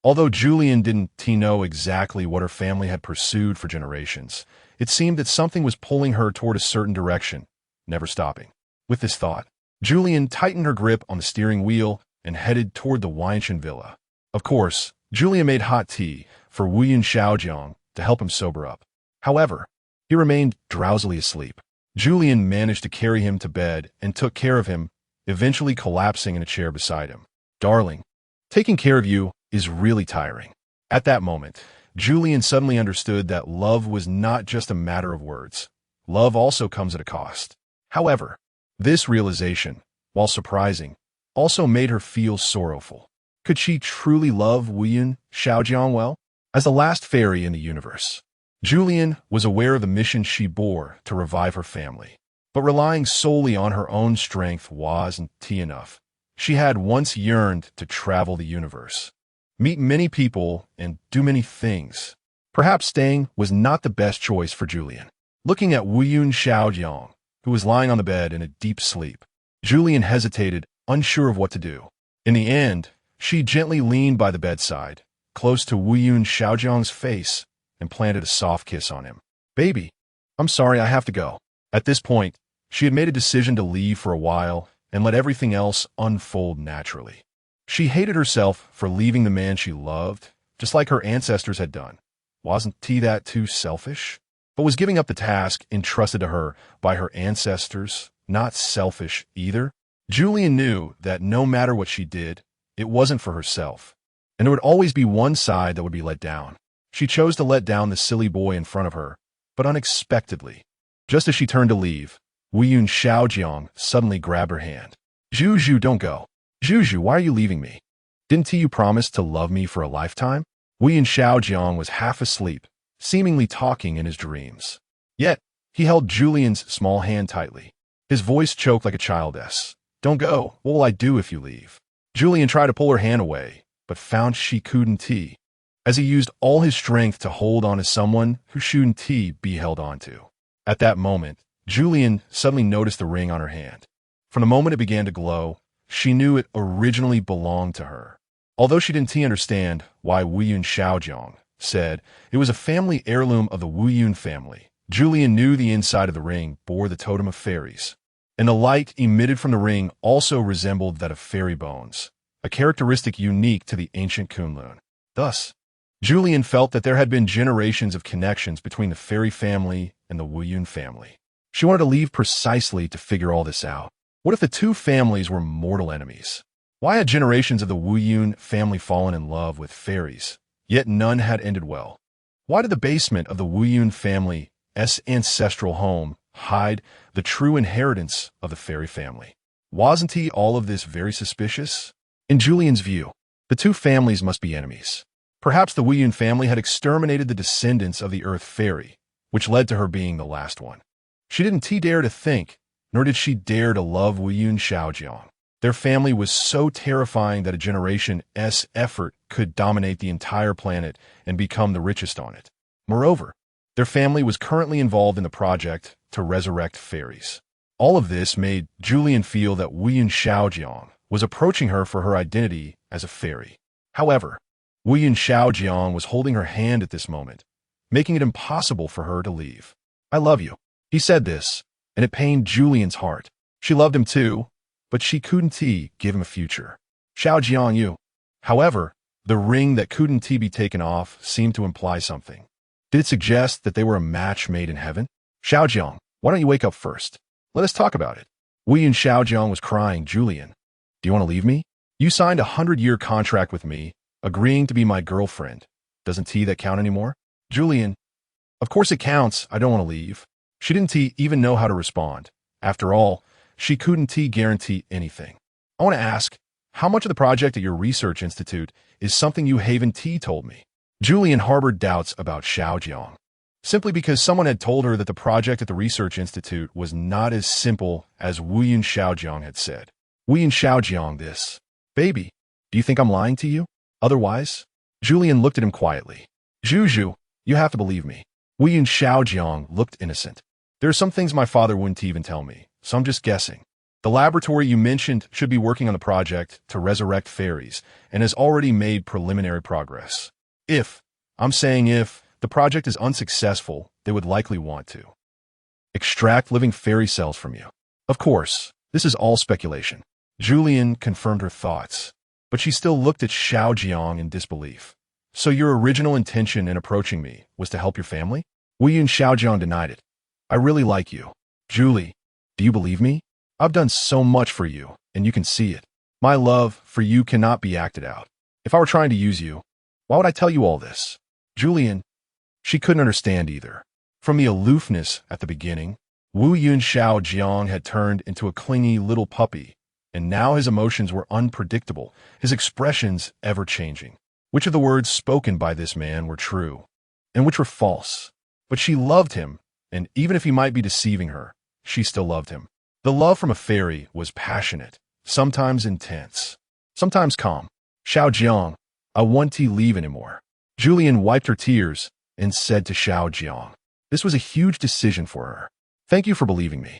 Speaker 1: Although Julian didn't know exactly what her family had pursued for generations, it seemed that something was pulling her toward a certain direction, never stopping. With this thought, Julian tightened her grip on the steering wheel and headed toward the Weinchen villa. Of course, Julian made hot tea for Wuyun Xiaojiang to help him sober up. However, he remained drowsily asleep. Julian managed to carry him to bed and took care of him, eventually collapsing in a chair beside him. Darling, taking care of you is really tiring. At that moment, Julian suddenly understood that love was not just a matter of words. Love also comes at a cost. However, this realization, while surprising, also made her feel sorrowful. Could she truly love Wuyun Xiaojiang well? As the last fairy in the universe, Julian was aware of the mission she bore to revive her family. But relying solely on her own strength wasn't enough. She had once yearned to travel the universe, meet many people, and do many things. Perhaps staying was not the best choice for Julian. Looking at Wuyun Xiaojiang, who was lying on the bed in a deep sleep, Julian hesitated, unsure of what to do. In the end, she gently leaned by the bedside, close to Wuyun Xiaojiang's face, and planted a soft kiss on him. Baby, I'm sorry I have to go. At this point, she had made a decision to leave for a while and let everything else unfold naturally. She hated herself for leaving the man she loved, just like her ancestors had done. Wasn't that too selfish? But was giving up the task entrusted to her by her ancestors not selfish either? Julian knew that no matter what she did, it wasn't for herself, and there would always be one side that would be let down. She chose to let down the silly boy in front of her, but unexpectedly. Just as she turned to leave, Wuyun Xiaojiang suddenly grabbed her hand. Juju, don't go. Juju, why are you leaving me? Didn't you promise to love me for a lifetime? Wuyun Xiaojiang was half asleep, seemingly talking in his dreams. Yet, he held Julian's small hand tightly. His voice choked like a child's. Don't go. What will I do if you leave? Julian tried to pull her hand away, but found she couldn't. As he used all his strength to hold on to someone who shouldn't be held onto. At that moment, Julian suddenly noticed the ring on her hand. From the moment it began to glow, she knew it originally belonged to her. Although she didn't understand why Wuyun Xiaojiang said it was a family heirloom of the Wuyun family, Julian knew the inside of the ring bore the totem of fairies, and the light emitted from the ring also resembled that of fairy bones, a characteristic unique to the ancient Kunlun. Thus, Julian felt that there had been generations of connections between the fairy family and the Wuyun family. She wanted to leave precisely to figure all this out. What if the two families were mortal enemies? Why had generations of the Wuyun family fallen in love with fairies, yet none had ended well? Why did the basement of the Wuyun family's ancestral home hide the true inheritance of the fairy family? Wasn't all of this very suspicious? In Julian's view, the two families must be enemies. Perhaps the Wuyun family had exterminated the descendants of the Earth Fairy, which led to her being the last one. She didn't dare to think, nor did she dare to love Wuyun Xiaojiang. Their family was so terrifying that a generation's effort could dominate the entire planet and become the richest on it. Moreover, their family was currently involved in the project to resurrect fairies. All of this made Julian feel that Wuyun Xiaojiang was approaching her for her identity as a fairy. However, Wuyun Xiaojiang was holding her hand at this moment, making it impossible for her to leave. I love you. He said this, and it pained Julian's heart. She loved him too, but she couldn't give him a future. Xiaojiang you. However, the ring that couldn't be taken off seemed to imply something. Did it suggest that they were a match made in heaven? Xiaojiang, why don't you wake up first? Let us talk about it. Wuyun Xiaojiang was crying. Julian, do you want to leave me? You signed a 100-year contract with me, agreeing to be my girlfriend. Doesn't that count anymore? Julian, of course it counts. I don't want to leave. She didn't even know how to respond. After all, she couldn't guarantee anything. I want to ask, how much of the project at your research institute is something you haven't told me? Julian harbored doubts about Xiaojiang, simply because someone had told her that the project at the research institute was not as simple as Wuyun Xiaojiang had said. Wuyun Xiaojiang, this. Baby, do you think I'm lying to you? Otherwise? Julian looked at him quietly. Juju, you have to believe me. Wuyun Xiaojiang looked innocent. There are some things my father wouldn't even tell me, so I'm just guessing. The laboratory you mentioned should be working on the project to resurrect fairies and has already made preliminary progress. I'm saying if, the project is unsuccessful, they would likely want to extract living fairy cells from you. Of course, this is all speculation. Julian confirmed her thoughts, but she still looked at Xiao Jiang in disbelief. So your original intention in approaching me was to help your family? Wu Yun Xiaojiang denied it. I really like you. Julie, do you believe me? I've done so much for you, and you can see it. My love for you cannot be acted out. If I were trying to use you, why would I tell you all this? Julian, she couldn't understand either. From the aloofness at the beginning, Wu Yun Xiaojiang had turned into a clingy little puppy, and now his emotions were unpredictable, his expressions ever-changing. Which of the words spoken by this man were true, and which were false? But she loved him, and even if he might be deceiving her, she still loved him. The love from a fairy was passionate, sometimes intense, sometimes calm. Xiaojiang, I won't leave anymore. Julian wiped her tears and said to Xiaojiang. This was a huge decision for her. Thank you for believing me.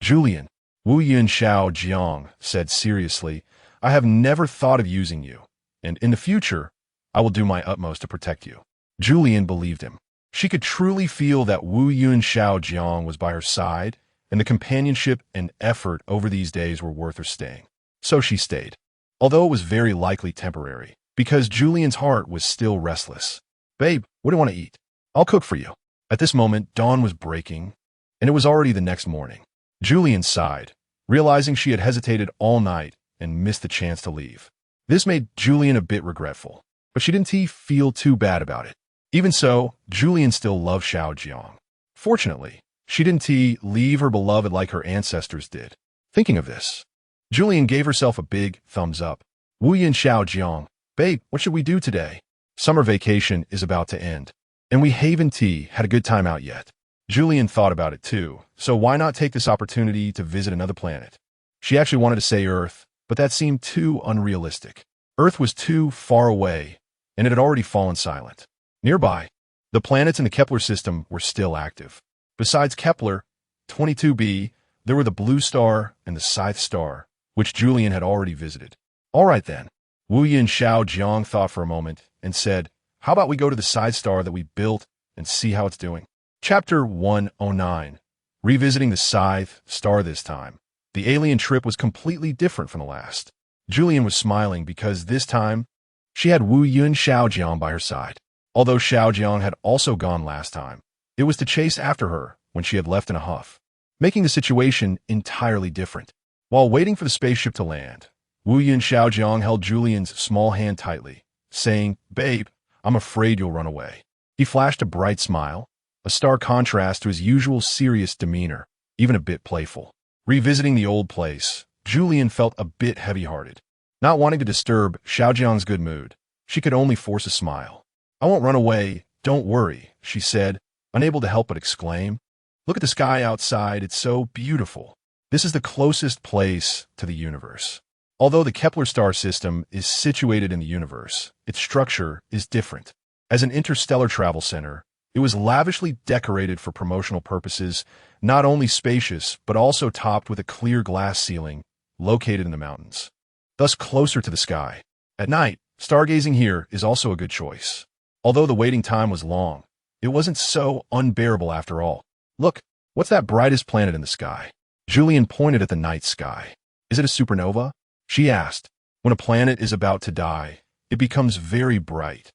Speaker 1: Julian, Wu Yun Xiaojiang said seriously, I have never thought of using you, and in the future, I will do my utmost to protect you. Julian believed him. She could truly feel that Wu Yun Xiaojiang was by her side, and the companionship and effort over these days were worth her staying. So she stayed, although it was very likely temporary, because Julian's heart was still restless. Babe, what do you want to eat? I'll cook for you. At this moment, dawn was breaking, and it was already the next morning. Julian sighed, realizing she had hesitated all night and missed the chance to leave. This made Julian a bit regretful, but she didn't feel too bad about it. Even so, Julian still loved Xiaojiang. Fortunately, she didn't leave her beloved like her ancestors did. Thinking of this, Julian gave herself a big thumbs up. Wu Yin Xiaojiang, babe, what should we do today? Summer vacation is about to end, and we haven't had a good time out yet. Julian thought about it too, so why not take this opportunity to visit another planet? She actually wanted to say Earth, but that seemed too unrealistic. Earth was too far away, and it had already fallen silent. Nearby, the planets in the Kepler system were still active. Besides Kepler, 22b, there were the Blue Star and the Scythe Star, which Julian had already visited. All right then. Wu Yin Xiaojiang thought for a moment and said, how about we go to the Scythe Star that we built and see how it's doing? Chapter 109. Revisiting the Scythe Star this time. The alien trip was completely different from the last. Julian was smiling because this time, she had Wu Yun Xiaojiang by her side. Although Xiaojiang had also gone last time, it was to chase after her when she had left in a huff, making the situation entirely different. While waiting for the spaceship to land, Wu Yun Xiaojiang held Julian's small hand tightly, saying, babe, I'm afraid you'll run away. He flashed a bright smile, a stark contrast to his usual serious demeanor, even a bit playful. Revisiting the old place, Julian felt a bit heavy-hearted. Not wanting to disturb Xiaojiang's good mood, she could only force a smile. I won't run away, don't worry, she said, unable to help but exclaim. Look at the sky outside, it's so beautiful. This is the closest place to the universe. Although the Kepler star system is situated in the universe, its structure is different. As an interstellar travel center, it was lavishly decorated for promotional purposes, not only spacious, but also topped with a clear glass ceiling located in the mountains, thus closer to the sky. At night, stargazing here is also a good choice. Although the waiting time was long, it wasn't so unbearable after all. Look, what's that brightest planet in the sky? Julian pointed at the night sky. Is it a supernova? She asked. When a planet is about to die, it becomes very bright,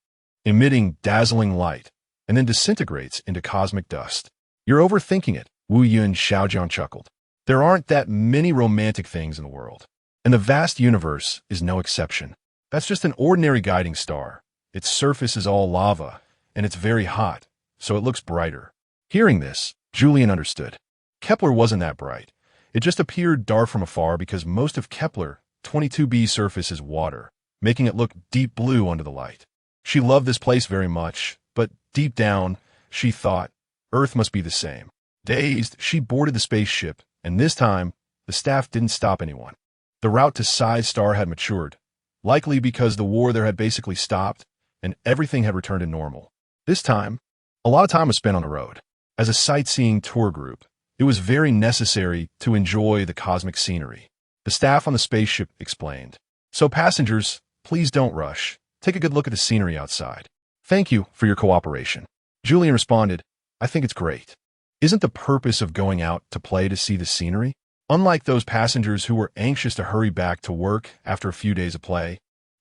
Speaker 1: emitting dazzling light, and then disintegrates into cosmic dust. You're overthinking it, Wu Yun Xiaojiang chuckled. There aren't that many romantic things in the world, and the vast universe is no exception. That's just an ordinary guiding star. Its surface is all lava, and it's very hot, so it looks brighter. Hearing this, Julian understood. Kepler wasn't that bright. It just appeared dark from afar because most of Kepler 22b's surface is water, making it look deep blue under the light. She loved this place very much, but deep down, she thought, Earth must be the same. Dazed, she boarded the spaceship, and this time, the staff didn't stop anyone. The route to Scythe Star had matured, likely because the war there had basically stopped, and everything had returned to normal. This time, a lot of time was spent on the road. As a sightseeing tour group, It was very necessary to enjoy the cosmic scenery. The staff on the spaceship explained. So passengers, please don't rush. Take a good look at the scenery outside. Thank you for your cooperation. Julian responded, I think it's great. Isn't the purpose of going out to play to see the scenery? Unlike those passengers who were anxious to hurry back to work after a few days of play,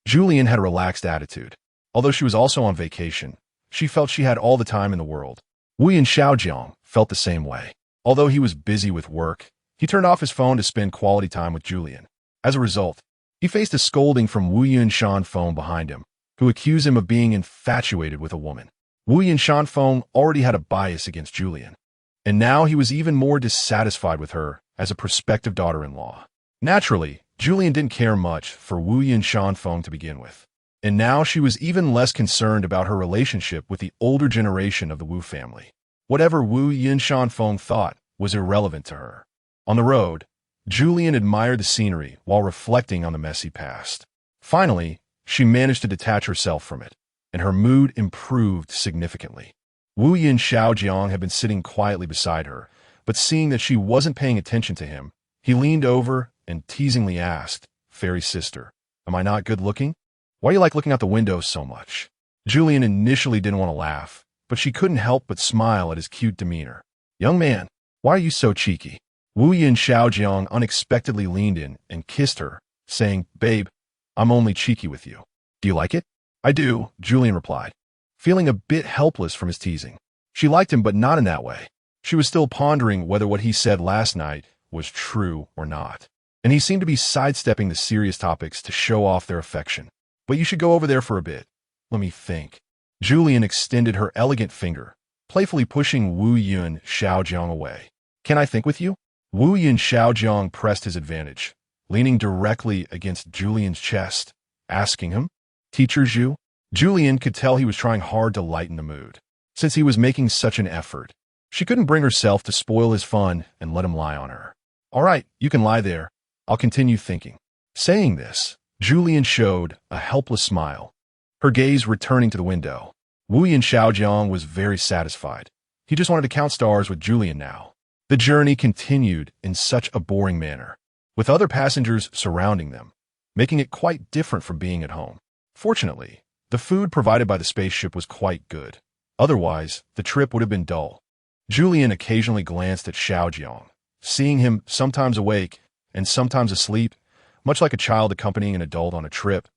Speaker 1: Julian had a relaxed attitude. Although she was also on vacation, she felt she had all the time in the world. Wu Yin Xiaojiang felt the same way. Although he was busy with work, he turned off his phone to spend quality time with Julian. As a result, he faced a scolding from Wu Yin Shanfeng behind him, who accused him of being infatuated with a woman. Wu Yin Shanfeng already had a bias against Julian, and now he was even more dissatisfied with her as a prospective daughter-in-law. Naturally, Julian didn't care much for Wu Yin Shanfeng to begin with, and now she was even less concerned about her relationship with the older generation of the Wu family. Whatever Wu Yin Shanfeng thought was irrelevant to her. On the road, Julian admired the scenery while reflecting on the messy past. Finally, she managed to detach herself from it, and her mood improved significantly. Wu Yin Xiaojiang had been sitting quietly beside her, but seeing that she wasn't paying attention to him, he leaned over and teasingly asked, Fairy sister, am I not good looking? Why do you like looking out the window so much? Julian initially didn't want to laugh, but she couldn't help but smile at his cute demeanor. Young man, why are you so cheeky? Wu Yin Xiaojiang unexpectedly leaned in and kissed her, saying, Babe, I'm only cheeky with you. Do you like it? I do, Julian replied, feeling a bit helpless from his teasing. She liked him, but not in that way. She was still pondering whether what he said last night was true or not, and he seemed to be sidestepping the serious topics to show off their affection. But you should go over there for a bit. Let me think. Julian extended her elegant finger, playfully pushing Wu Yin Xiaojiang away. Can I think with you? Wu Yin Xiaojiang pressed his advantage, leaning directly against Julian's chest, asking him, Teacher Zhu? Julian could tell he was trying hard to lighten the mood. Since he was making such an effort, she couldn't bring herself to spoil his fun and let him lie on her. All right, you can lie there. I'll continue thinking. Saying this, Julian showed a helpless smile, her gaze returning to the window. Wu Yin Xiaojiang was very satisfied. He just wanted to count stars with Julian now. The journey continued in such a boring manner, with other passengers surrounding them, making it quite different from being at home. Fortunately, the food provided by the spaceship was quite good. Otherwise, the trip would have been dull. Julian occasionally glanced at Xiaojiang, seeing him sometimes awake and sometimes asleep, much like a child accompanying an adult on a trip.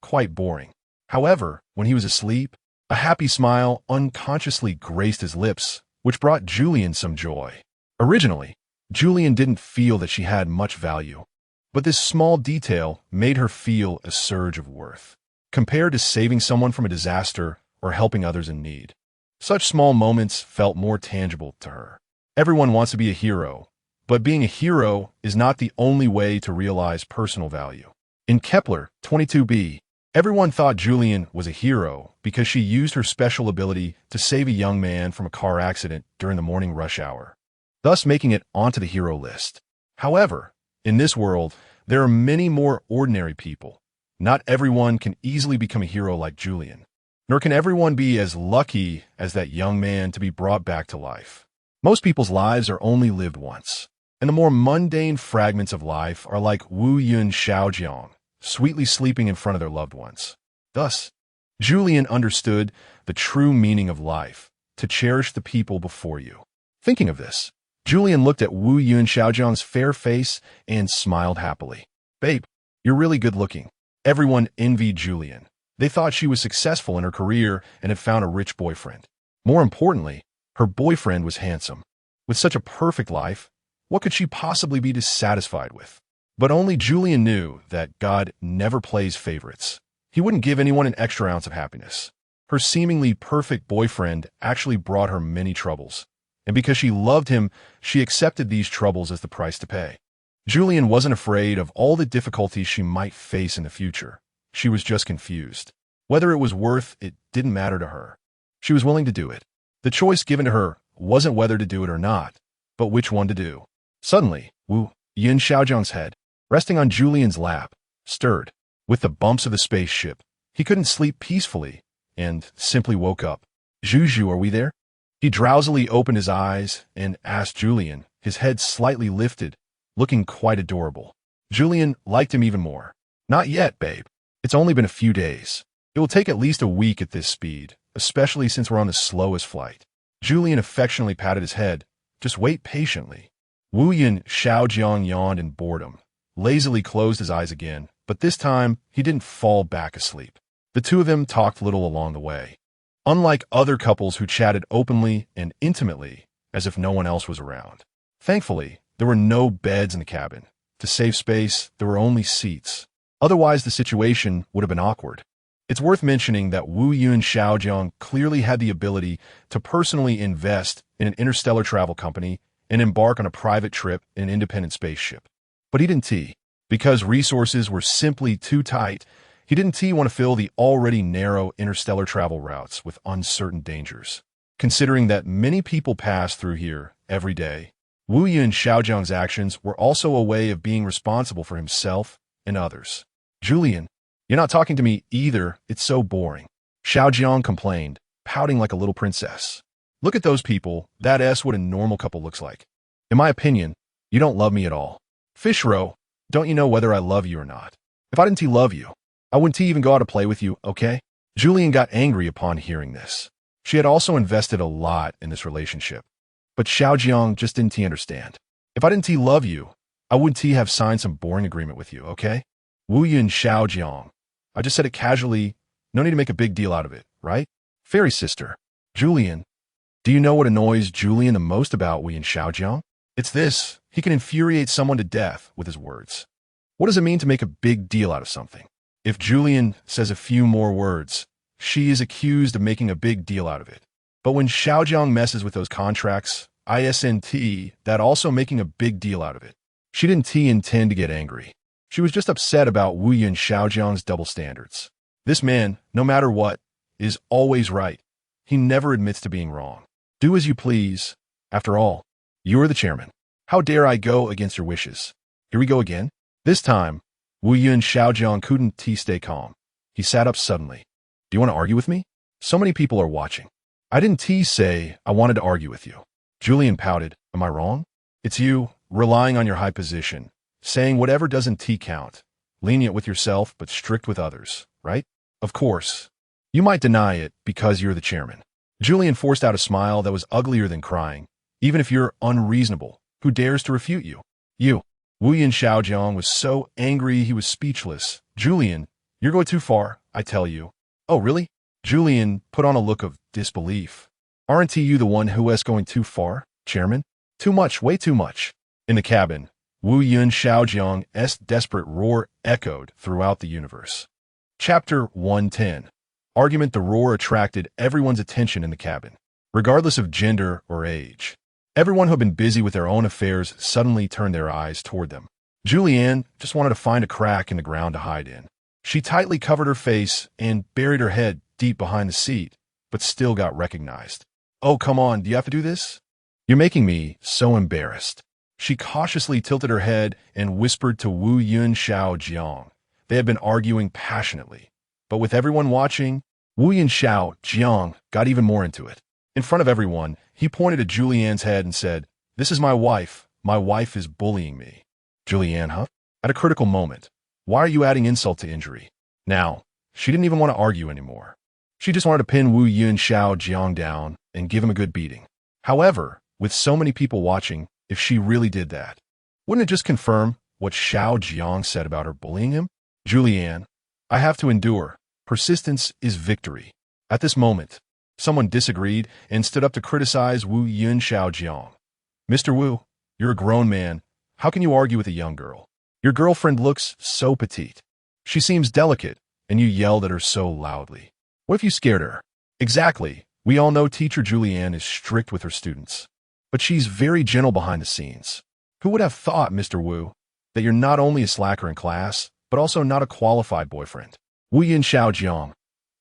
Speaker 1: Quite boring. However, when he was asleep, a happy smile unconsciously graced his lips, which brought Julian some joy. Originally, Julian didn't feel that she had much value, but this small detail made her feel a surge of worth, compared to saving someone from a disaster or helping others in need. Such small moments felt more tangible to her. Everyone wants to be a hero, but being a hero is not the only way to realize personal value. In Kepler 22b, everyone thought Julian was a hero because she used her special ability to save a young man from a car accident during the morning rush hour, thus making it onto the hero list. However, in this world, there are many more ordinary people. Not everyone can easily become a hero like Julian, nor can everyone be as lucky as that young man to be brought back to life. Most people's lives are only lived once, and the more mundane fragments of life are like Wu Yun Xiaojiang, sweetly sleeping in front of their loved ones. Thus, Julian understood the true meaning of life, to cherish the people before you. Thinking of this, Julian looked at Wu Yun Xiaojiang's fair face and smiled happily. Babe, you're really good looking. Everyone envied Julian. They thought she was successful in her career and had found a rich boyfriend. More importantly, her boyfriend was handsome. With such a perfect life, what could she possibly be dissatisfied with? But only Julian knew that God never plays favorites. He wouldn't give anyone an extra ounce of happiness. Her seemingly perfect boyfriend actually brought her many troubles, and because she loved him, she accepted these troubles as the price to pay. Julian wasn't afraid of all the difficulties she might face in the future. She was just confused. Whether it was worth it didn't matter to her. She was willing to do it. The choice given to her wasn't whether to do it or not, but which one to do. Suddenly, Wu Yin Xiaojiang's head, resting on Julian's lap, stirred. With the bumps of the spaceship, he couldn't sleep peacefully and simply woke up. Zhu, are we there? He drowsily opened his eyes and asked Julian, his head slightly lifted, looking quite adorable. Julian liked him even more. Not yet, babe. It's only been a few days. It will take at least a week at this speed, especially since we're on the slowest flight. Julian affectionately patted his head. Just wait patiently. Wu Yun Xiaojiang yawned in boredom, lazily closed his eyes again, but this time he didn't fall back asleep. The two of them talked little along the way. Unlike other couples who chatted openly and intimately, as if no one else was around. Thankfully, there were no beds in the cabin. To save space, there were only seats. Otherwise, the situation would have been awkward. It's worth mentioning that Wu Yun Xiaojiang clearly had the ability to personally invest in an interstellar travel company and embark on a private trip in an independent spaceship. But he didn't. Because resources were simply too tight, he didn't want to fill the already narrow interstellar travel routes with uncertain dangers. Considering that many people pass through here every day, Wu Yun Xiaojiang's actions were also a way of being responsible for himself and others. Julian, you're not talking to me either, it's so boring. Xiaojiang complained, pouting like a little princess. Look at those people, that's what a normal couple looks like. In my opinion, you don't love me at all. Fishrow, don't you know whether I love you or not? If I didn't love you, I wouldn't even go out to play with you, okay? Julian got angry upon hearing this. She had also invested a lot in this relationship. But Xiaojiang just didn't understand. If I didn't love you, I wouldn't have signed some boring agreement with you, okay? Wu Yun Xiaojiang. I just said it casually. No need to make a big deal out of it, right? Fairy sister. Julian. Do you know what annoys Julian the most about Wu Yun Xiaojiang? It's this. He can infuriate someone to death with his words. What does it mean to make a big deal out of something? If Julian says a few more words, she is accused of making a big deal out of it. But when Xiaojiang messes with those contracts, that also making a big deal out of it. She didn't intend to get angry. She was just upset about Wu Yun Xiaojiang's double standards. This man, no matter what, is always right. He never admits to being wrong. Do as you please. After all, you are the chairman. How dare I go against your wishes? Here we go again. This time, Wu Yun Xiaojiang couldn't stay calm. He sat up suddenly. Do you want to argue with me? So many people are watching. I didn't say I wanted to argue with you. Julian pouted. Am I wrong? It's you, relying on your high position, saying whatever doesn't count, lenient with yourself but strict with others, right? Of course. You might deny it because you're the chairman. Julian forced out a smile that was uglier than crying. Even if you're unreasonable, who dares to refute you? You. Wu Yun Xiaojiang was so angry he was speechless. Julian, you're going too far, I tell you. Oh, really? Julian put on a look of disbelief. Aren't you the one who is going too far, chairman? Too much, way too much. In the cabin, Wu Yun Xiaojiang's desperate roar echoed throughout the universe. Chapter 110. Argument. The roar attracted everyone's attention in the cabin, regardless of gender or age. Everyone who had been busy with their own affairs suddenly turned their eyes toward them. Julianne just wanted to find a crack in the ground to hide in. She tightly covered her face and buried her head deep behind the seat, but still got recognized. Oh, come on, do you have to do this? You're making me so embarrassed. She cautiously tilted her head and whispered to Wu Yun Xiaojiang. They had been arguing passionately, but with everyone watching, Wu Yun Xiaojiang got even more into it. In front of everyone, he pointed at Julianne's head and said, "This is my wife. My wife is bullying me." Julianne, huh? At a critical moment. Why are you adding insult to injury? Now, she didn't even want to argue anymore. She just wanted to pin Wu Yun Xiaojiang down and give him a good beating. However, with so many people watching, if she really did that, wouldn't it just confirm what Xiaojiang said about her bullying him? Julianne, I have to endure. Persistence is victory. At this moment, someone disagreed and stood up to criticize Wu Yun Xiaojiang. Mr. Wu, you're a grown man. How can you argue with a young girl? Your girlfriend looks so petite. She seems delicate, and you yelled at her so loudly. What if you scared her? Exactly. We all know teacher Julianne is strict with her students. But she's very gentle behind the scenes. Who would have thought, Mr. Wu, that you're not only a slacker in class, but also not a qualified boyfriend? Wu Yun Xiaojiang.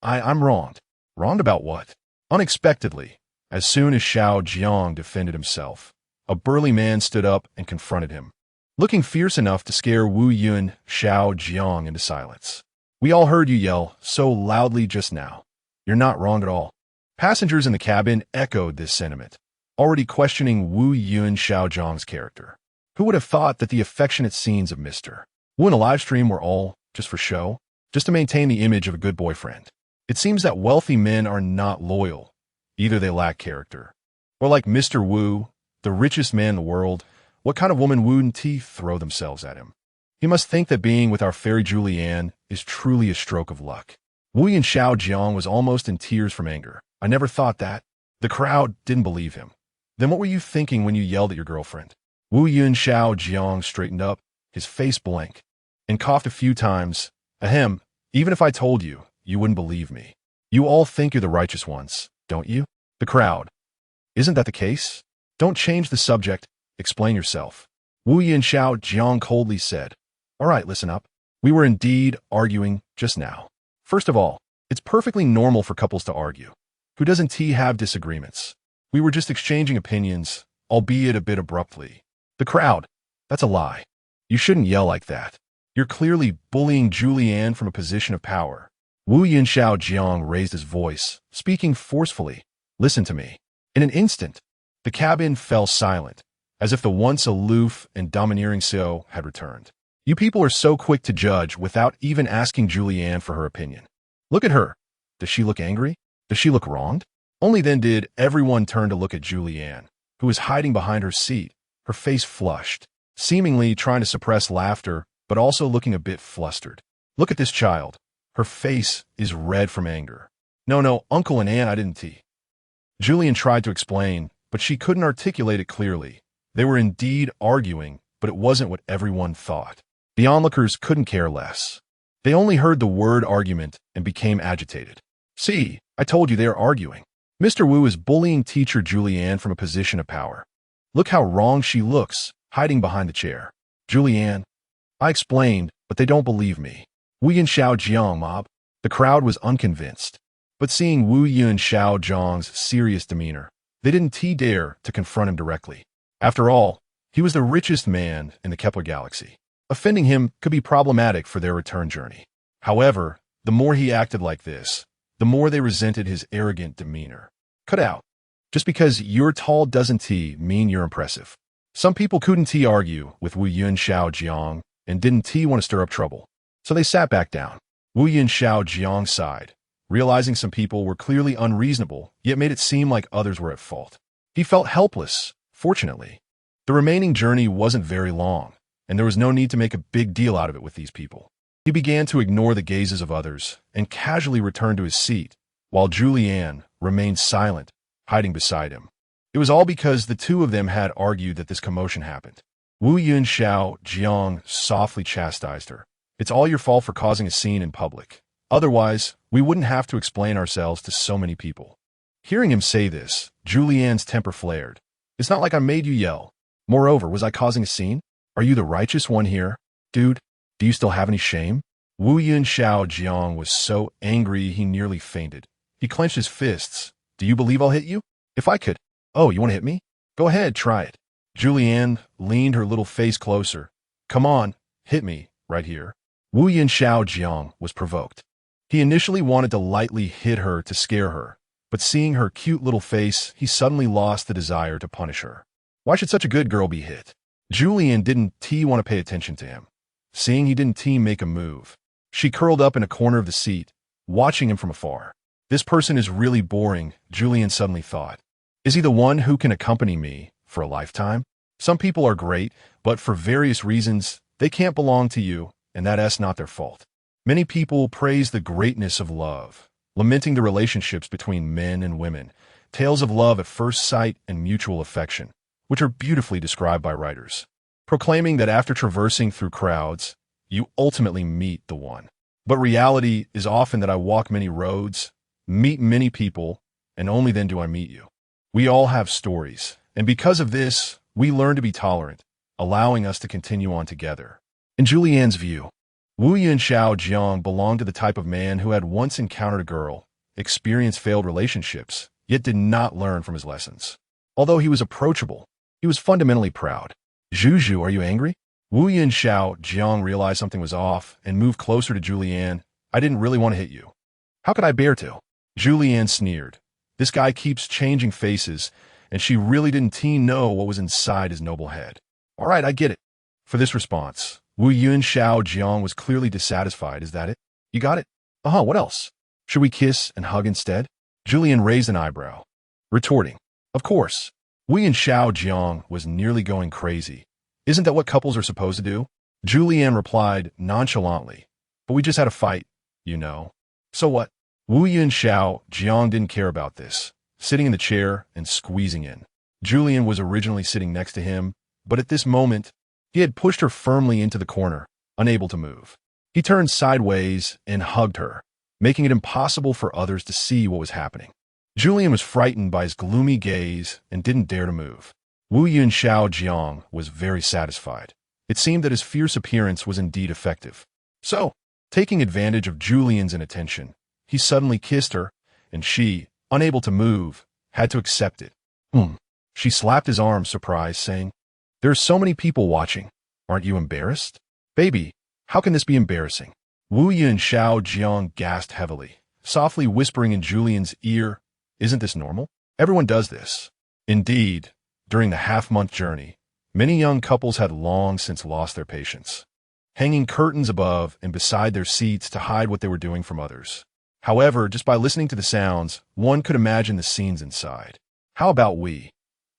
Speaker 1: I'm wronged. Wronged about what? Unexpectedly, as soon as Xiaojiang defended himself, a burly man stood up and confronted him, looking fierce enough to scare Wu Yun Xiaojiang into silence. We all heard you yell so loudly just now. You're not wrong at all. Passengers in the cabin echoed this sentiment. already questioning Wu Yun Xiaozhang's character. Who would have thought that the affectionate scenes of Mr. Wu in a live stream were all just for show, just to maintain the image of a good boyfriend? It seems that wealthy men are not loyal. Either they lack character, or like Mr. Wu, the richest man in the world, what kind of woman wouldn't he throw themselves at him? He must think that being with our fairy Julianne is truly a stroke of luck. Wu Yun Xiaojiang was almost in tears from anger. I never thought that. The crowd didn't believe him. Then what were you thinking when you yelled at your girlfriend? Wu Yun Xiaojiang straightened up, his face blank, and coughed a few times. Ahem, even if I told you, you wouldn't believe me. You all think you're the righteous ones, don't you? The crowd. Isn't that the case? Don't change the subject. Explain yourself. Wu Yun Xiaojiang coldly said. All right, listen up. We were indeed arguing just now. First of all, it's perfectly normal for couples to argue. Who doesn't have disagreements? We were just exchanging opinions, albeit a bit abruptly. The crowd. That's a lie. You shouldn't yell like that. You're clearly bullying Julianne from a position of power. Wu Yun Xiaojiang raised his voice, speaking forcefully. Listen to me. In an instant, the cabin fell silent, as if the once aloof and domineering Scythe had returned. You people are so quick to judge without even asking Julianne for her opinion. Look at her. Does she look angry? Does she look wronged? Only then did everyone turn to look at Julianne, who was hiding behind her seat, her face flushed, seemingly trying to suppress laughter, but also looking a bit flustered. Look at this child. Her face is red from anger. No, Uncle and Aunt, I didn't tea. Julian tried to explain, but she couldn't articulate it clearly. They were indeed arguing, but it wasn't what everyone thought. The onlookers couldn't care less. They only heard the word argument and became agitated. See, I told you they are arguing. Mr. Wu is bullying teacher Julianne from a position of power. Look how wrong she looks, hiding behind the chair. Julianne. I explained, but they don't believe me. Wu Yun Xiaojiang mob. The crowd was unconvinced. But seeing Wu Yun Xiaojiang's serious demeanor, they didn't dare to confront him directly. After all, he was the richest man in the Kepler galaxy. Offending him could be problematic for their return journey. However, the more he acted like this, the more they resented his arrogant demeanor. Cut out. Just because you're tall doesn't mean you're impressive. Some people couldn't argue with Wu Yun Xiaojiang and didn't want to stir up trouble. So they sat back down. Wu Yun Xiaojiang sighed, realizing some people were clearly unreasonable, yet made it seem like others were at fault. He felt helpless, fortunately. The remaining journey wasn't very long, and there was no need to make a big deal out of it with these people. He began to ignore the gazes of others and casually returned to his seat, while Julianne remained silent, hiding beside him. It was all because the two of them had argued that this commotion happened. Wu Yun Xiaojiang softly chastised her. It's all your fault for causing a scene in public. Otherwise, we wouldn't have to explain ourselves to so many people. Hearing him say this, Julianne's temper flared. It's not like I made you yell. Moreover, was I causing a scene? Are you the righteous one here? Dude, do you still have any shame? Wu Yun Xiaojiang was so angry he nearly fainted. He clenched his fists. Do you believe I'll hit you? If I could. Oh, you want to hit me? Go ahead, try it. Julianne leaned her little face closer. Come on, hit me, right here. Wu Yun Xiaojiang was provoked. He initially wanted to lightly hit her to scare her, but seeing her cute little face, he suddenly lost the desire to punish her. Why should such a good girl be hit? Julianne didn't want to pay attention to him. Seeing he didn't make a move, she curled up in a corner of the seat, watching him from afar. This person is really boring, Julianne suddenly thought. Is he the one who can accompany me for a lifetime? Some people are great, but for various reasons, they can't belong to you, and that's not their fault. Many people praise the greatness of love, lamenting the relationships between men and women, tales of love at first sight and mutual affection, which are beautifully described by writers, proclaiming that after traversing through crowds, you ultimately meet the one. But reality is often that I walk many roads, meet many people, and only then do I meet you. We all have stories, and because of this, we learn to be tolerant, allowing us to continue on together. In Julianne's view, Wu Yun Xiaojiang belonged to the type of man who had once encountered a girl, experienced failed relationships, yet did not learn from his lessons. Although he was approachable, he was fundamentally proud. Juju, are you angry? Wu Yun Xiaojiang realized something was off and moved closer to Julianne. I didn't really want to hit you. How could I bear to? Julianne sneered. This guy keeps changing faces and she really didn't know what was inside his noble head. All right, I get it. For this response, Wu Yun Xiao Jiang was clearly dissatisfied. Is that it? You got it? Uh-huh, what else? Should we kiss and hug instead? Julian raised an eyebrow, retorting, of course. Wu Yun Xiao Jiang was nearly going crazy. Isn't that what couples are supposed to do? Julian replied nonchalantly, but we just had a fight, you know. So what? Wu Yun Xiao Jiang didn't care about this, sitting in the chair and squeezing in. Julian was originally sitting next to him, but at this moment, he had pushed her firmly into the corner, unable to move. He turned sideways and hugged her, making it impossible for others to see what was happening. Julian was frightened by his gloomy gaze and didn't dare to move. Wu Yun Xiao Jiang was very satisfied. It seemed that his fierce appearance was indeed effective. So, taking advantage of Julian's inattention, he suddenly kissed her, and she, unable to move, had to accept it. She slapped his arm, surprised, saying, "There are so many people watching. Aren't you embarrassed?" "Baby, how can this be embarrassing?" Wu Yun Xiao Jiang gasped heavily, softly whispering in Julian's ear, "Isn't this normal? Everyone does this." Indeed, during the half-month journey, many young couples had long since lost their patience, hanging curtains above and beside their seats to hide what they were doing from others. However, just by listening to the sounds, one could imagine the scenes inside. How about we?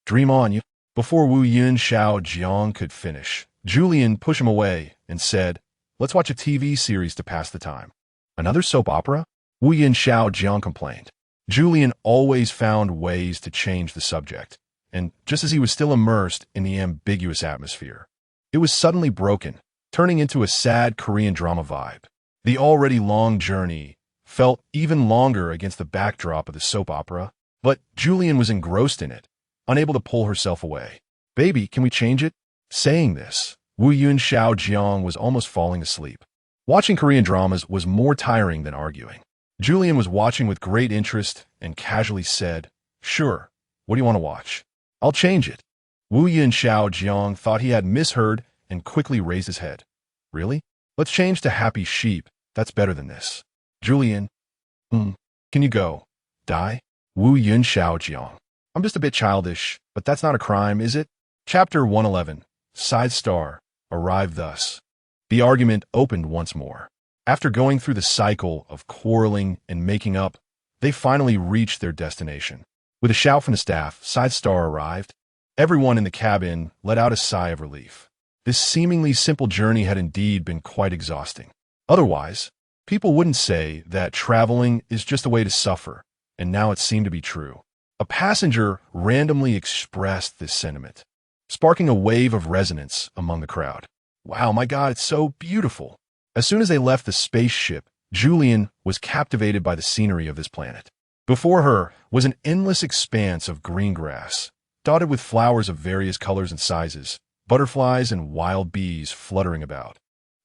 Speaker 1: Dream on, you. Before Wu Yun Xiao Jiang could finish, Julian pushed him away and said, "Let's watch a TV series to pass the time." "Another soap opera?" Wu Yun Xiao Jiang complained. Julian always found ways to change the subject, and just as he was still immersed in the ambiguous atmosphere, it was suddenly broken, turning into a sad Korean drama vibe. The already long journey felt even longer against the backdrop of the soap opera, but Julian was engrossed in it, unable to pull herself away. "Baby, can we change it?" Saying this, Wu Yun Xiao Jiang was almost falling asleep. Watching Korean dramas was more tiring than arguing. Julian was watching with great interest and casually said, "Sure, what do you want to watch? I'll change it." Wu Yun Xiao Jiang thought he had misheard and quickly raised his head. "Really? Let's change to Happy Sheep. That's better than this." Julian, can you go? Die? Wu Yun Xiao Jiang. "I'm just a bit childish, but that's not a crime, is it?" Chapter 111, Scythe Star, arrived thus. The argument opened once more. After going through the cycle of quarreling and making up, they finally reached their destination. With a shout from the staff, Scythe Star arrived. Everyone in the cabin let out a sigh of relief. This seemingly simple journey had indeed been quite exhausting. Otherwise, people wouldn't say that traveling is just a way to suffer, and now it seemed to be true. A passenger randomly expressed this sentiment, sparking a wave of resonance among the crowd. "Wow, my God, it's so beautiful." As soon as they left the spaceship, Julian was captivated by the scenery of this planet. Before her was an endless expanse of green grass, dotted with flowers of various colors and sizes, butterflies and wild bees fluttering about,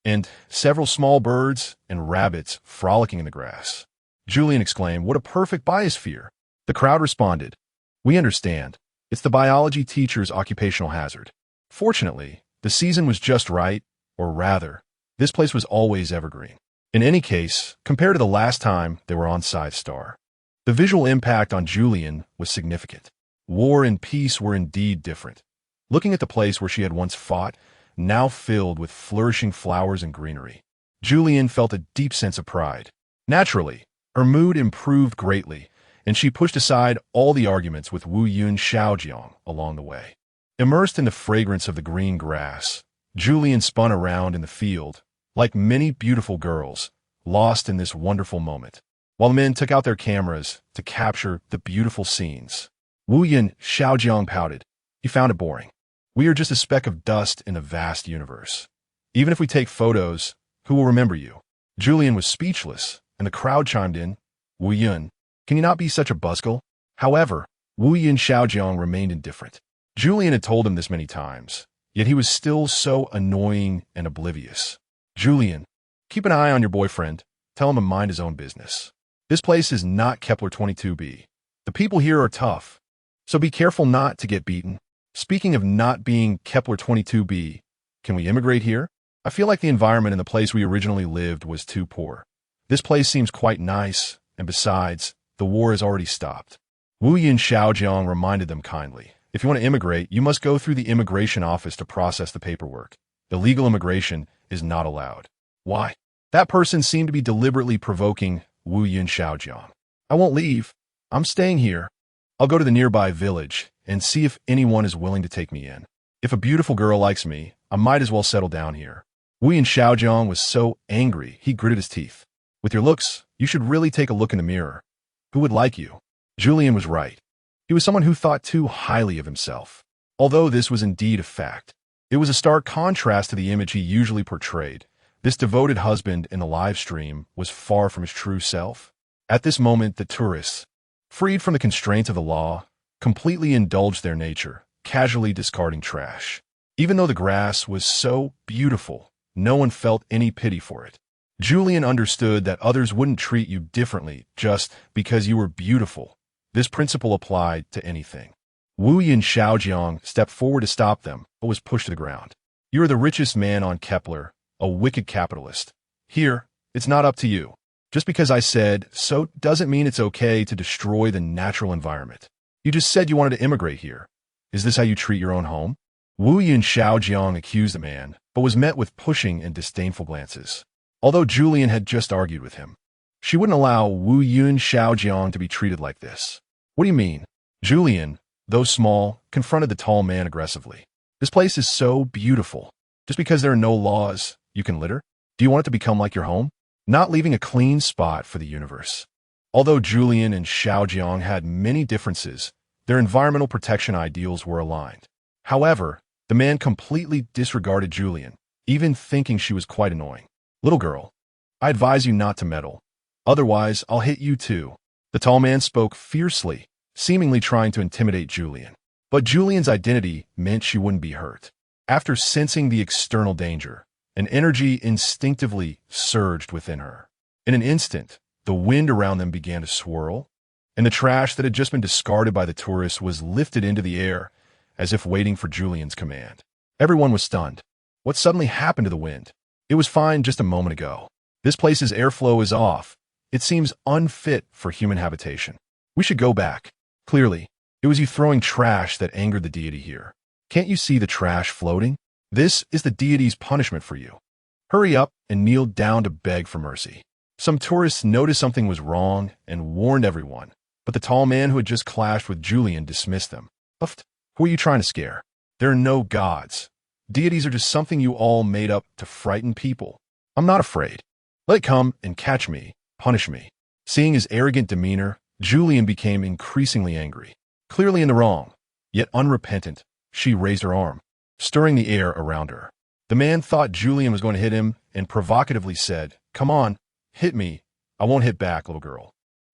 Speaker 1: and several small birds and rabbits frolicking in the grass. Julian exclaimed, "What a perfect biosphere!" The crowd responded, "We understand. It's the biology teacher's occupational hazard." Fortunately, the season was just right, or rather, this place was always evergreen. In any case, compared to the last time they were on Scythe Star, the visual impact on Julian was significant. War and peace were indeed different. Looking at the place where she had once fought, now filled with flourishing flowers and greenery, Julian felt a deep sense of pride. Naturally, her mood improved greatly, and she pushed aside all the arguments with Wu Yun Xiaojiang along the way. Immersed in the fragrance of the green grass, Julian spun around in the field, like many beautiful girls, lost in this wonderful moment, while the men took out their cameras to capture the beautiful scenes. Wu Yun Xiaojiang pouted. He found it boring. "We are just a speck of dust in a vast universe. Even if we take photos, who will remember you?" Julian was speechless, and the crowd chimed in, "Wu Yun, can you not be such a buzzkill?" However, Wu Yun Xiaojiang remained indifferent. Julian had told him this many times, yet he was still so annoying and oblivious. "Julian, keep an eye on your boyfriend. Tell him to mind his own business. This place is not Kepler-22b. The people here are tough, so be careful not to get beaten. Speaking of not being Kepler-22b, can we immigrate here? I feel like the environment in the place we originally lived was too poor. This place seems quite nice, and besides, the war has already stopped." Wu Yin Xiaojiang reminded them kindly. If you want to immigrate, you must go through the immigration office to process the paperwork. Illegal immigration is not allowed. Why? That person seemed to be deliberately provoking Wu Yin Xiaojiang. I won't leave. I'm staying here. I'll go to the nearby village and see if anyone is willing to take me in. If a beautiful girl likes me, I might as well settle down here. Wu Yin Xiaojiang was so angry, he gritted his teeth. With your looks, you should really take a look in the mirror. Who would like you? Julian was right. He was someone who thought too highly of himself. Although this was indeed a fact, it was a stark contrast to the image he usually portrayed. This devoted husband in the live stream was far from his true self. At this moment, the tourists, freed from the constraints of the law, completely indulged their nature, casually discarding trash. Even though the grass was so beautiful, no one felt any pity for it. Julian understood that others wouldn't treat you differently just because you were beautiful. This principle applied to anything. Wu Yin Xiaojiang stepped forward to stop them, but was pushed to the ground. You are the richest man on Kepler, a wicked capitalist. Here, it's not up to you. Just because I said so doesn't mean it's okay to destroy the natural environment. You just said you wanted to immigrate here. Is this how you treat your own home? Wu Yin Xiaojiang accused the man, but was met with pushing and disdainful glances. Although Julian had just argued with him, she wouldn't allow Wu Yin Xiaojiang to be treated like this. What do you mean? Julian, though small, confronted the tall man aggressively. This place is so beautiful. Just because there are no laws, you can litter? Do you want it to become like your home? Not leaving a clean spot for the universe. Although Julian and Xiaojiang had many differences, their environmental protection ideals were aligned. However, the man completely disregarded Julian, even thinking she was quite annoying. Little girl, I advise you not to meddle. Otherwise, I'll hit you too. The tall man spoke fiercely, seemingly trying to intimidate Julian. But Julian's identity meant she wouldn't be hurt. After sensing the external danger, an energy instinctively surged within her. In an instant, the wind around them began to swirl, and the trash that had just been discarded by the tourists was lifted into the air, as if waiting for Julian's command. Everyone was stunned. What suddenly happened to the wind? It was fine just a moment ago. This place's airflow is off. It seems unfit for human habitation. We should go back. Clearly, it was you throwing trash that angered the deity here. Can't you see the trash floating? This is the deity's punishment for you. Hurry up and kneel down to beg for mercy. Some tourists noticed something was wrong and warned everyone, but the tall man who had just clashed with Julian dismissed them. Who are you trying to scare? There are no gods. Deities are just something you all made up to frighten people. I'm not afraid. Let it come and catch me, punish me. Seeing his arrogant demeanor, Julian became increasingly angry. Clearly in the wrong, yet unrepentant, she raised her arm, stirring the air around her. The man thought Julian was going to hit him and provocatively said, "Come on, hit me. I won't hit back, little girl.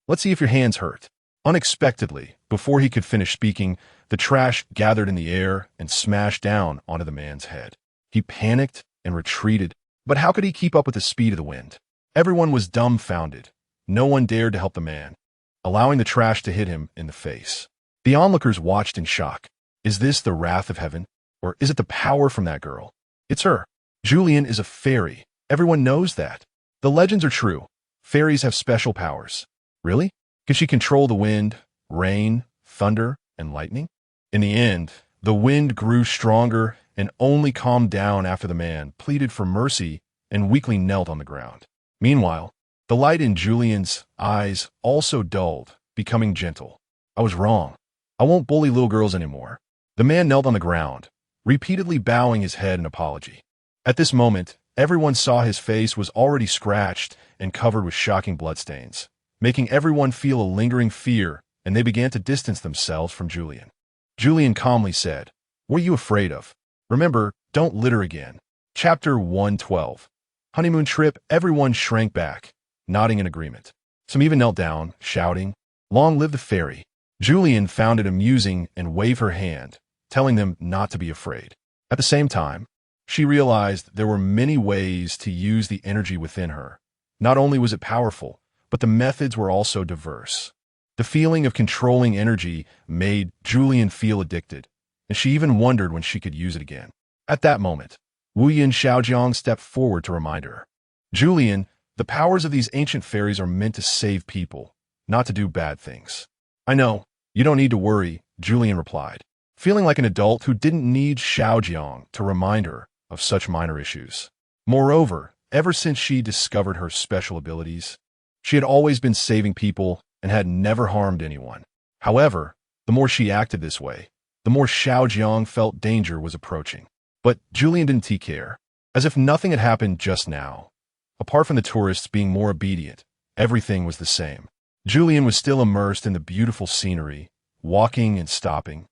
Speaker 1: Let's see if your hands hurt." Unexpectedly, before he could finish speaking, the trash gathered in the air and smashed down onto the man's head. He panicked and retreated, but how could he keep up with the speed of the wind? Everyone was dumbfounded. No one dared to help the man, allowing the trash to hit him in the face. The onlookers watched in shock. Is this the wrath of heaven? Or is it the power from that girl? It's her. Julian is a fairy. Everyone knows that. The legends are true. Fairies have special powers. Really? Can she control the wind, rain, thunder, and lightning? In the end, the wind grew stronger and only calmed down after the man pleaded for mercy and weakly knelt on the ground. Meanwhile, the light in Julian's eyes also dulled, becoming gentle. I was wrong. I won't bully little girls anymore. The man knelt on the ground, repeatedly bowing his head in apology. At this moment, everyone saw his face was already scratched and covered with shocking bloodstains, making everyone feel a lingering fear, and they began to distance themselves from Julian. Julian calmly said, "What are you afraid of? Remember, don't litter again." Chapter 112. Honeymoon trip. Everyone shrank back, nodding in agreement. Some even knelt down, shouting, "Long live the fairy." Julian found it amusing and waved her hand, telling them not to be afraid. At the same time, she realized there were many ways to use the energy within her. Not only was it powerful, but the methods were also diverse. The feeling of controlling energy made Julian feel addicted, and she even wondered when she could use it again. At that moment, Wu Yin Xiaojiang stepped forward to remind her. "Julian, the powers of these ancient fairies are meant to save people, not to do bad things." "I know. You don't need to worry, Julian replied, feeling like an adult who didn't need Xiaojiang to remind her of such minor issues. Moreover, ever since she discovered her special abilities, she had always been saving people and had never harmed anyone. However, the more she acted this way, the more Xiaojiang felt danger was approaching. But Julian didn't care. As if nothing had happened just now. Apart from the tourists being more obedient, everything was the same. Julian was still immersed in the beautiful scenery, walking and stopping,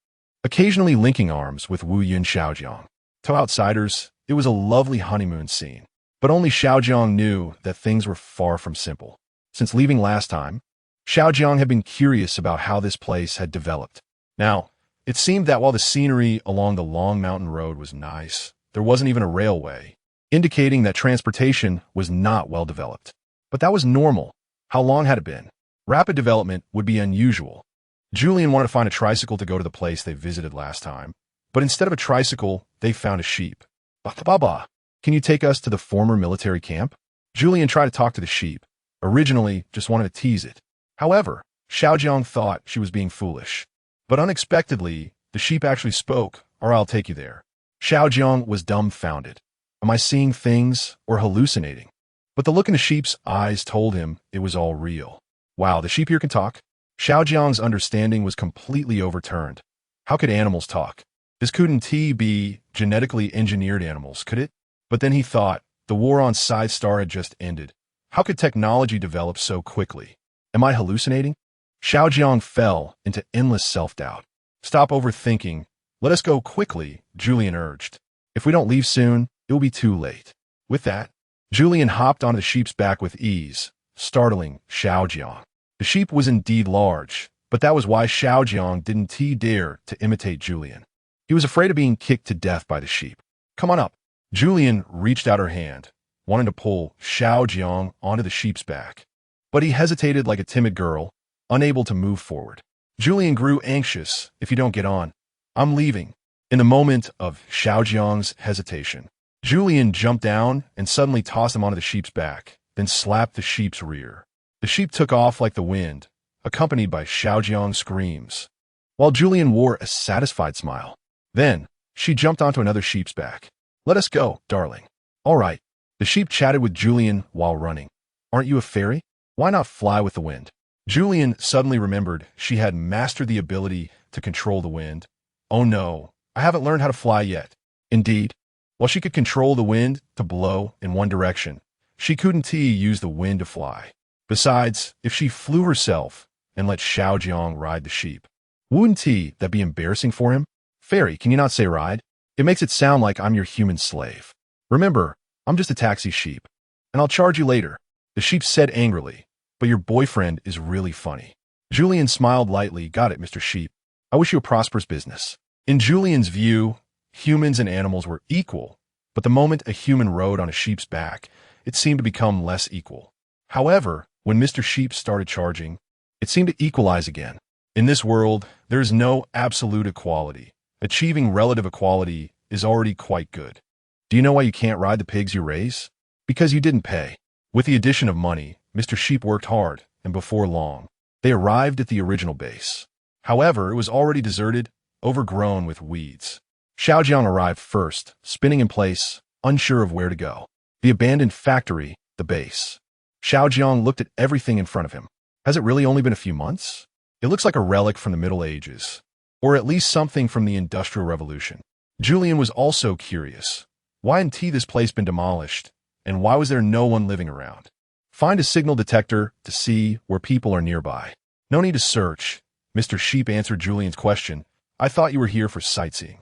Speaker 1: occasionally linking arms with Wu Yun Xiaojiang. To outsiders, it was a lovely honeymoon scene. But only Xiaojiang knew that things were far from simple. Since leaving last time, Xiaojiang had been curious about how this place had developed. Now, it seemed that while the scenery along the long mountain road was nice, there wasn't even a railway, indicating that transportation was not well developed. But that was normal. How long had it been? Rapid development would be unusual. Julian wanted to find a tricycle to go to the place they visited last time, but instead of a tricycle, they found a sheep. Baba, can you take us to the former military camp? Julian tried to talk to the sheep, originally just wanted to tease it. However, Xiaojiang thought she was being foolish. But unexpectedly, the sheep actually spoke, or I'll take you there. Xiaojiang was dumbfounded. Am I seeing things or hallucinating? But the look in the sheep's eyes told him it was all real. Wow, the sheep here can talk? Xiaojiang's understanding was completely overturned. How could animals talk? This couldn't be genetically engineered animals, could it? But then he thought, the war on Scythe Star had just ended. How could technology develop so quickly? Am I hallucinating? Xiaojiang fell into endless self-doubt. Stop overthinking. Let us go quickly, Julian urged. If we don't leave soon, it will be too late. With that, Julian hopped onto the sheep's back with ease, startling Xiaojiang. The sheep was indeed large, but that was why Xiaojiang didn't dare to imitate Julian. He was afraid of being kicked to death by the sheep. Come on up. Julian reached out her hand, wanting to pull Xiaojiang onto the sheep's back. But he hesitated like a timid girl, unable to move forward. Julian grew anxious. If you don't get on, I'm leaving. In the moment of Xiaojiang's hesitation, Julian jumped down and suddenly tossed him onto the sheep's back, then slapped the sheep's rear. The sheep took off like the wind, accompanied by Xiaojiang's screams, while Julian wore a satisfied smile. Then, she jumped onto another sheep's back. Let us go, darling. All right. The sheep chatted with Julian while running. Aren't you a fairy? Why not fly with the wind? Julian suddenly remembered she had mastered the ability to control the wind. Oh no, I haven't learned how to fly yet. Indeed, while she could control the wind to blow in one direction, she couldn't use the wind to fly. Besides, if she flew herself and let Xiaojiang ride the sheep, wouldn't that be embarrassing for him? Fairy, can you not say ride? It makes it sound like I'm your human slave. Remember, I'm just a taxi sheep, and I'll charge you later. The sheep said angrily, but your boyfriend is really funny. Julian smiled lightly. Got it, Mr. Sheep. I wish you a prosperous business. In Julian's view, humans and animals were equal, but the moment a human rode on a sheep's back, it seemed to become less equal. However, when Mr. Sheep started charging, it seemed to equalize again. In this world, there is no absolute equality. Achieving relative equality is already quite good. Do you know why you can't ride the pigs you raise? Because you didn't pay. With the addition of money, Mr. Sheep worked hard, and before long, they arrived at the original base. However, it was already deserted, overgrown with weeds. Xiaojiang arrived first, spinning in place, unsure of where to go. The abandoned factory, the base. Xiaojiang looked at everything in front of him. Has it really only been a few months? It looks like a relic from the Middle Ages, or at least something from the Industrial Revolution. Julian was also curious. Why hadn't this place been demolished, and why was there no one living around? Find a signal detector to see where people are nearby. No need to search. Mr. Sheep answered Julian's question. I thought you were here for sightseeing,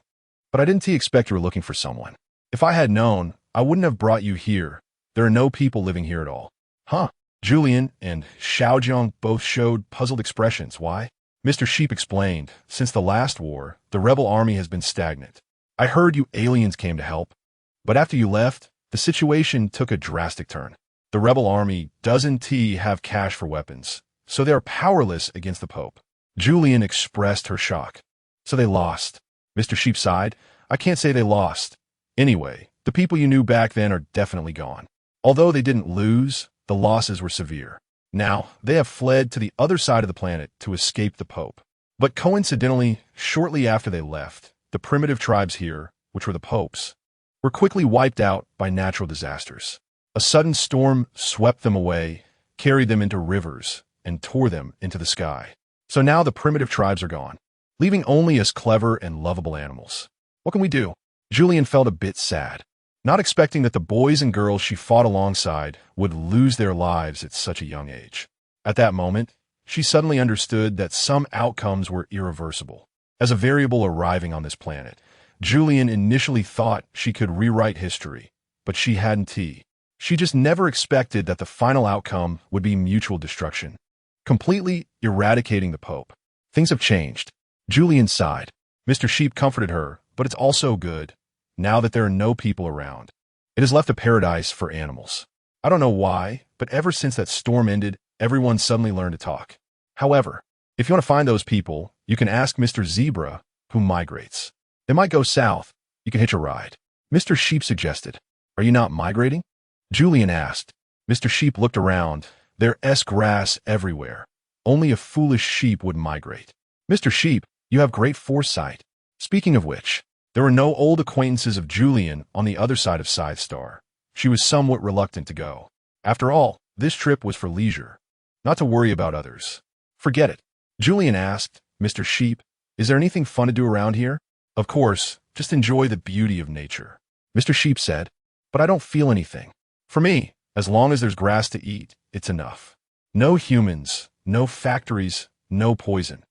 Speaker 1: but I didn't expect you were looking for someone. If I had known, I wouldn't have brought you here. There are no people living here at all. Huh? Julian and Xiaojiang both showed puzzled expressions. Why? Mr. Sheep explained, since the last war, the rebel army has been stagnant. I heard you aliens came to help, but after you left, the situation took a drastic turn. The rebel army doesn't have cash for weapons, so they are powerless against the Pope. Julian expressed her shock. So they lost. Mr. Sheep sighed. I can't say they lost. Anyway, the people you knew back then are definitely gone. Although they didn't lose, the losses were severe. Now, they have fled to the other side of the planet to escape the Pope. But coincidentally, shortly after they left, the primitive tribes here, which were the popes, were quickly wiped out by natural disasters. A sudden storm swept them away, carried them into rivers, and tore them into the sky. So now the primitive tribes are gone, leaving only us clever and lovable animals. What can we do? Julian felt a bit sad, not expecting that the boys and girls she fought alongside would lose their lives at such a young age. At that moment, she suddenly understood that some outcomes were irreversible. As a variable arriving on this planet, Julian initially thought she could rewrite history, but she hadn't. She just never expected that the final outcome would be mutual destruction, completely eradicating the Pope. Things have changed. Julian sighed. Mr. Sheep comforted her, but it's also good, now that there are no people around. It has left a paradise for animals. I don't know why, but ever since that storm ended, everyone suddenly learned to talk. However, if you want to find those people, you can ask Mr. Zebra, who migrates. They might go south. You can hitch a ride. Mr. Sheep suggested. Are you not migrating? Julian asked. Mr. Sheep looked around. There's grass everywhere. Only a foolish sheep would migrate. Mr. Sheep, you have great foresight. Speaking of which, there were no old acquaintances of Julian on the other side of Scythe Star. She was somewhat reluctant to go. After all, this trip was for leisure, not to worry about others. Forget it. Julian asked, Mr. Sheep, is there anything fun to do around here? Of course, just enjoy the beauty of nature. Mr. Sheep said, but I don't feel anything. For me, as long as there's grass to eat, it's enough. No humans, no factories, no poison.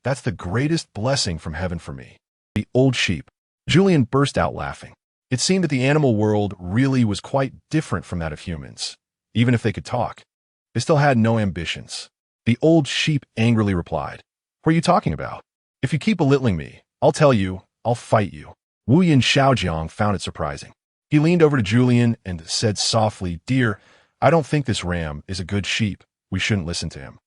Speaker 1: That's the greatest blessing from heaven for me. The old sheep. Julian burst out laughing. It seemed that the animal world really was quite different from that of humans. Even if they could talk, they still had no ambitions. The old sheep angrily replied, what are you talking about? If you keep belittling me, I'll tell you, I'll fight you. Wu Yin Xiaojiang found it surprising. He leaned over to Julian and said softly, Dear, I don't think this ram is a good sheep. We shouldn't listen to him.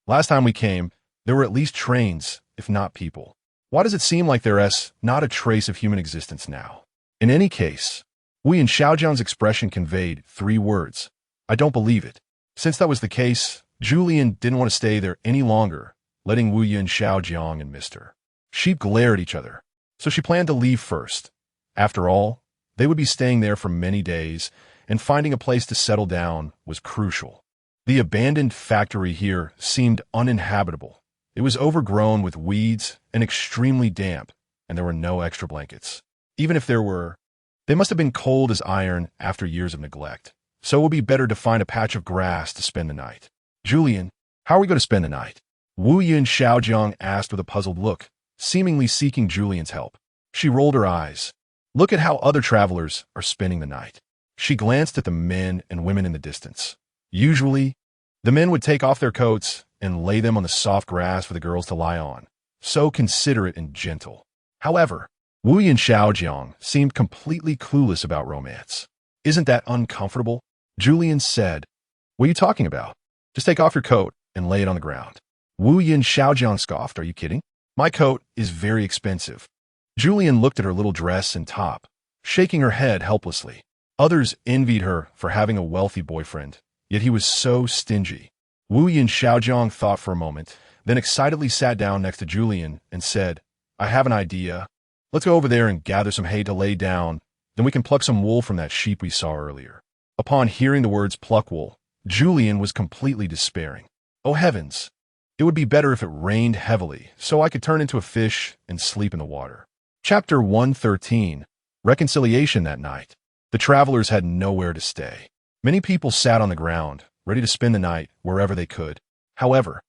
Speaker 1: Last time we came, there were at least trains, if not people. Why does it seem like there's not a trace of human existence now? In any case, Wu Yin Xiaojiang's expression conveyed 3 words. I don't believe it. Since that was the case, Julian didn't want to stay there any longer, letting Wu Yin Xiaojiang and Mr. Sheep glare at each other. So she planned to leave first. After all, they would be staying there for many days, and finding a place to settle down was crucial. The abandoned factory here seemed uninhabitable. It was overgrown with weeds and extremely damp, and there were no extra blankets. Even if there were, they must have been cold as iron after years of neglect. So it would be better to find a patch of grass to spend the night. Julian, how are we going to spend the night? Wu Yin Xiaojiang asked with a puzzled look, seemingly seeking Julian's help. She rolled her eyes. Look at how other travelers are spending the night. She glanced at the men and women in the distance. Usually, the men would take off their coats and lay them on the soft grass for the girls to lie on, so considerate and gentle. However, Wu Yin Xiaojiang seemed completely clueless about romance. Isn't that uncomfortable? Julian said. What are you talking about? Just take off your coat and lay it on the ground. Wu Yin Xiaojiang scoffed. Are you kidding? My coat is very expensive. Julian looked at her little dress and top, shaking her head helplessly. Others envied her for having a wealthy boyfriend, yet he was so stingy. Wu Yin Xiaojiang thought for a moment, then excitedly sat down next to Julian and said, I have an idea. Let's go over there and gather some hay to lay down, then we can pluck some wool from that sheep we saw earlier. Upon hearing the words pluck wool, Julian was completely despairing. Oh heavens! It would be better if it rained heavily, so I could turn into a fish and sleep in the water. Chapter 113. Reconciliation that night. The travelers had nowhere to stay. Many people sat on the ground, ready to spend the night wherever they could. However,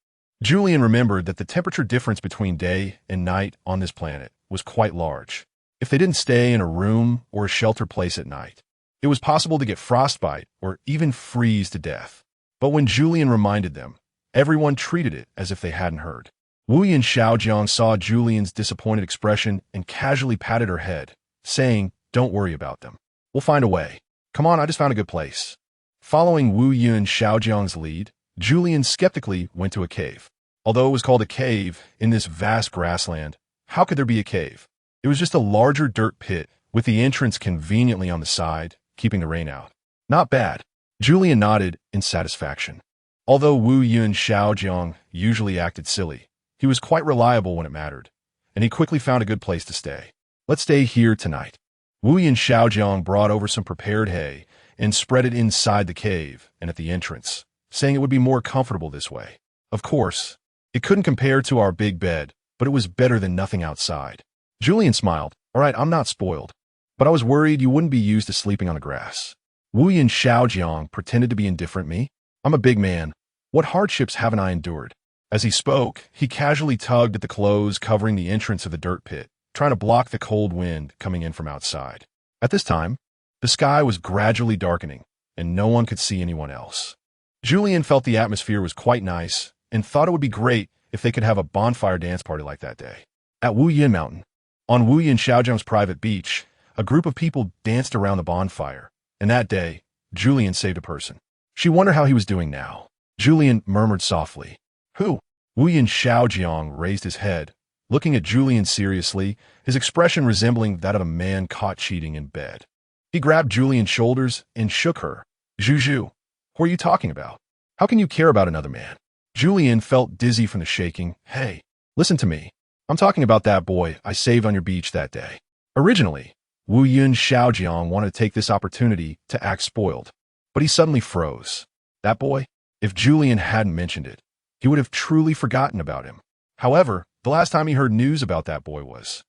Speaker 1: Julian remembered that the temperature difference between day and night on this planet was quite large. If they didn't stay in a room or a sheltered place at night, it was possible to get frostbite or even freeze to death. But when Julian reminded them, everyone treated it as if they hadn't heard. Wu Yin Xiaojiang saw Julian's disappointed expression and casually patted her head, saying, Don't worry about them. We'll find a way. Come on, I just found a good place. Following Wu Yin Xiaojiang's lead, Julian skeptically went to a cave. Although it was called a cave in this vast grassland, how could there be a cave? It was just a larger dirt pit with the entrance conveniently on the side, keeping the rain out. Not bad. Julian nodded in satisfaction. Although Wu Yin Xiaojiang usually acted silly, He was quite reliable when it mattered, and he quickly found a good place to stay. Let's stay here tonight. Wu Yin Xiaojiang brought over some prepared hay and spread it inside the cave and at the entrance, saying it would be more comfortable this way. Of course, it couldn't compare to our big bed, but it was better than nothing outside. Julian smiled. All right, I'm not spoiled, but I was worried you wouldn't be used to sleeping on the grass. Wu Yin Xiaojiang pretended to be indifferent. Me? I'm a big man. What hardships haven't I endured? As he spoke, he casually tugged at the clothes covering the entrance of the dirt pit, trying to block the cold wind coming in from outside. At this time, the sky was gradually darkening, and no one could see anyone else. Julian felt the atmosphere was quite nice and thought it would be great if they could have a bonfire dance party like that day. At Wu Yin Mountain, on Wu Yin Xiaojiang's private beach, a group of people danced around the bonfire, and that day, Julian saved a person. She wondered how he was doing now. Julian murmured softly. Who? Wu Yin Xiaojiang raised his head, looking at Julian seriously, his expression resembling that of a man caught cheating in bed. He grabbed Julian's shoulders and shook her. Juju, who are you talking about? How can you care about another man? Julian felt dizzy from the shaking. Hey, listen to me. I'm talking about that boy I saved on your beach that day. Originally, Wu Yin Xiaojiang wanted to take this opportunity to act spoiled, but he suddenly froze. That boy? If Julian hadn't mentioned it, he would have truly forgotten about him. However, the last time he heard news about that boy was...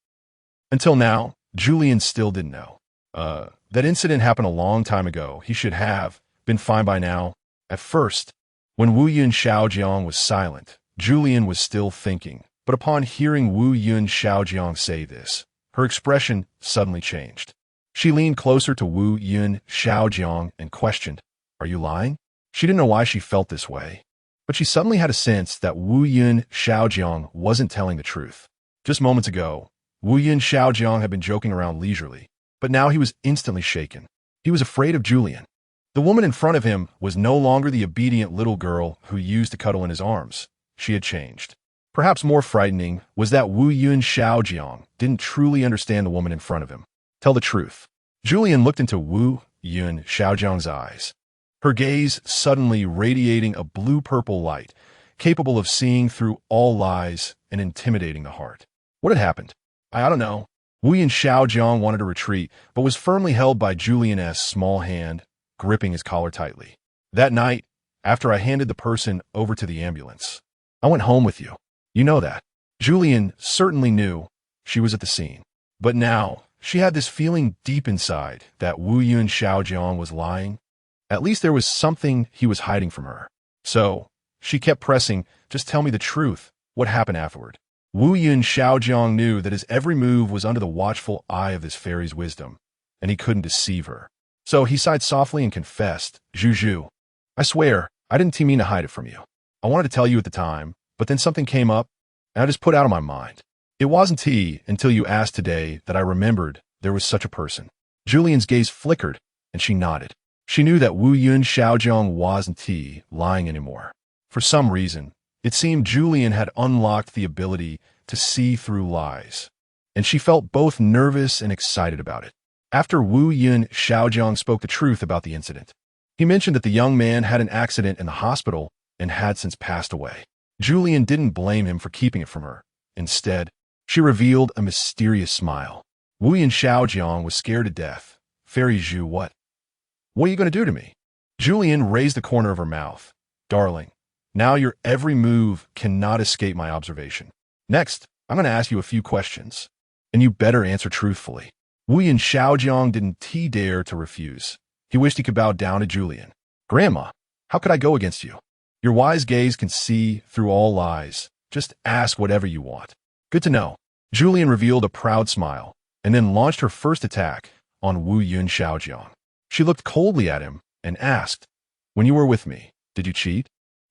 Speaker 1: Until now, Julian still didn't know. That incident happened a long time ago. He should have been fine by now. At first, when Wu Yin Xiaojiang was silent, Julian was still thinking. But upon hearing Wu Yin Xiaojiang say this, her expression suddenly changed. She leaned closer to Wu Yin Xiaojiang and questioned, Are you lying? She didn't know why she felt this way, but she suddenly had a sense that Wu Yin Xiaojiang wasn't telling the truth. Just moments ago, Wu Yin Xiaojiang had been joking around leisurely, but now he was instantly shaken. He was afraid of Julian. The woman in front of him was no longer the obedient little girl who used to cuddle in his arms. She had changed. Perhaps more frightening was that Wu Yin Xiaojiang didn't truly understand the woman in front of him. Tell the truth. Julian looked into Wu Yin Xiaojiang's eyes, her gaze suddenly radiating a blue-purple light, capable of seeing through all lies and intimidating the heart. What had happened? I don't know. Wu Yin Xiaojiang wanted to retreat, but was firmly held by Julian's small hand, gripping his collar tightly. That night, after I handed the person over to the ambulance, I went home with you. You know that. Julian certainly knew she was at the scene. But now, she had this feeling deep inside that Wu Yin Xiaojiang was lying. At least there was something he was hiding from her. So, she kept pressing, just tell me the truth. What happened afterward? Wu Yin Xiaojiang knew that his every move was under the watchful eye of this fairy's wisdom, and he couldn't deceive her. So he sighed softly and confessed, Juju, I swear, I didn't mean to hide it from you. I wanted to tell you at the time, but then something came up, and I just put it out of my mind. It wasn't until you asked today that I remembered there was such a person. Julian's gaze flickered, and she nodded. She knew that Wu Yin Xiaojiang wasn't lying anymore. For some reason, it seemed Julian had unlocked the ability to see through lies, and she felt both nervous and excited about it. After Wu Yin Xiaojiang spoke the truth about the incident, he mentioned that the young man had an accident in the hospital and had since passed away. Julian didn't blame him for keeping it from her. Instead, she revealed a mysterious smile. Wu Yin Xiaojiang was scared to death. Fairy Zhu, what? What are you going to do to me? Julian raised the corner of her mouth. Darling, now your every move cannot escape my observation. Next, I'm going to ask you a few questions, and you better answer truthfully. Wu Yin Xiaojiang didn't dare to refuse. He wished he could bow down to Julian. Grandma, how could I go against you? Your wise gaze can see through all lies. Just ask whatever you want. Good to know. Julian revealed a proud smile, and then launched her first attack on Wu Yin Xiaojiang. She looked coldly at him and asked, When you were with me, did you cheat?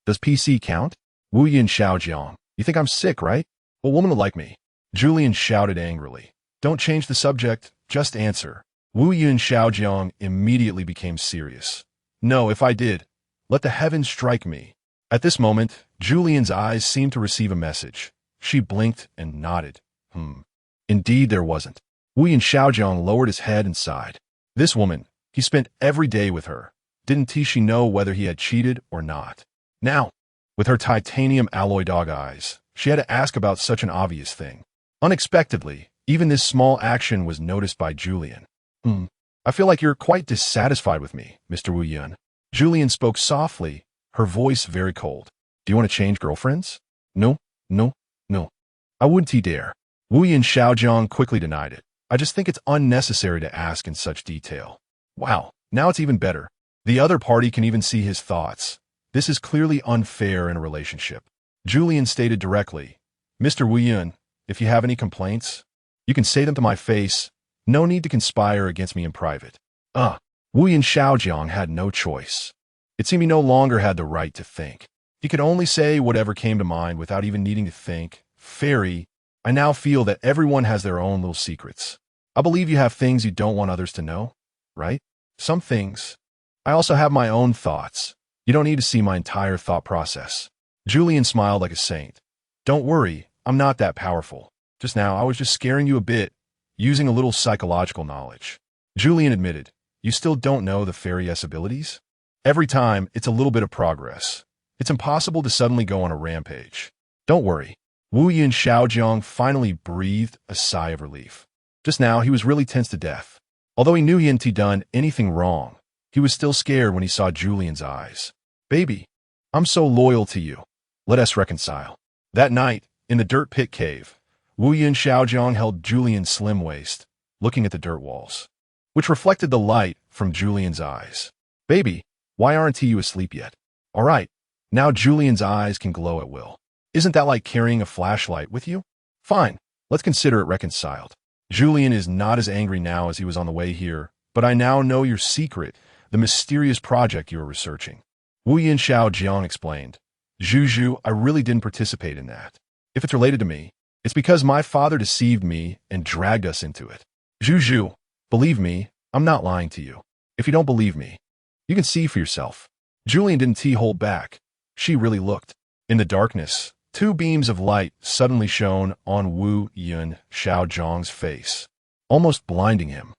Speaker 1: Does PC count? Wu Yin Xiaojiang, you think I'm sick, right? Well, woman would like me. Julian shouted angrily. Don't change the subject, just answer. Wu Yin Xiaojiang immediately became serious. No, if I did, let the heavens strike me. At this moment, Julian's eyes seemed to receive a message. She blinked and nodded. Indeed there wasn't. Wu Yin Xiaojiang lowered his head and sighed. This woman, he spent every day with her. Didn't she know whether he had cheated or not? Now, with her titanium alloy dog eyes, she had to ask about such an obvious thing. Unexpectedly, even this small action was noticed by Julian. I feel like you're quite dissatisfied with me, Mr. Wu Yun. Julian spoke softly, her voice very cold. Do you want to change girlfriends? No, no, no. I wouldn't dare. Wu Yun Xiaojiang quickly denied it. I just think it's unnecessary to ask in such detail. Wow, now it's even better. The other party can even see his thoughts. This is clearly unfair in a relationship. Julian stated directly, Mr. Wu Yun, if you have any complaints, you can say them to my face. No need to conspire against me in private. Wu Yun Xiaojiang had no choice. It seemed he no longer had the right to think. He could only say whatever came to mind without even needing to think. Fairy, I now feel that everyone has their own little secrets. I believe you have things you don't want others to know, right? Some things. I also have my own thoughts. You don't need to see my entire thought process. Julian smiled like a saint. Don't worry, I'm not that powerful. Just now, I was just scaring you a bit, using a little psychological knowledge. Julian admitted, you still don't know the fairy's abilities? Every time, it's a little bit of progress. It's impossible to suddenly go on a rampage. Don't worry. Wu Yun Xiaojiang finally breathed a sigh of relief. Just now, he was really tense to death. Although he knew he hadn't done anything wrong, he was still scared when he saw Julian's eyes. Baby, I'm so loyal to you. Let us reconcile. That night, in the dirt pit cave, Wu Yun Xiaojiang held Julian's slim waist, looking at the dirt walls, which reflected the light from Julian's eyes. Baby, why aren't you asleep yet? All right, now Julian's eyes can glow at will. Isn't that like carrying a flashlight with you? Fine, let's consider it reconciled. Julian is not as angry now as he was on the way here, but I now know your secret, the mysterious project you are researching. Wu Yun Xiaojiang explained. Zhu, I really didn't participate in that. If it's related to me, it's because my father deceived me and dragged us into it. Zhu, believe me, I'm not lying to you. If you don't believe me, you can see for yourself. Julian didn't hold back. She really looked. In the darkness, two beams of light suddenly shone on Wu Yun Xiaojiang's face, almost blinding him.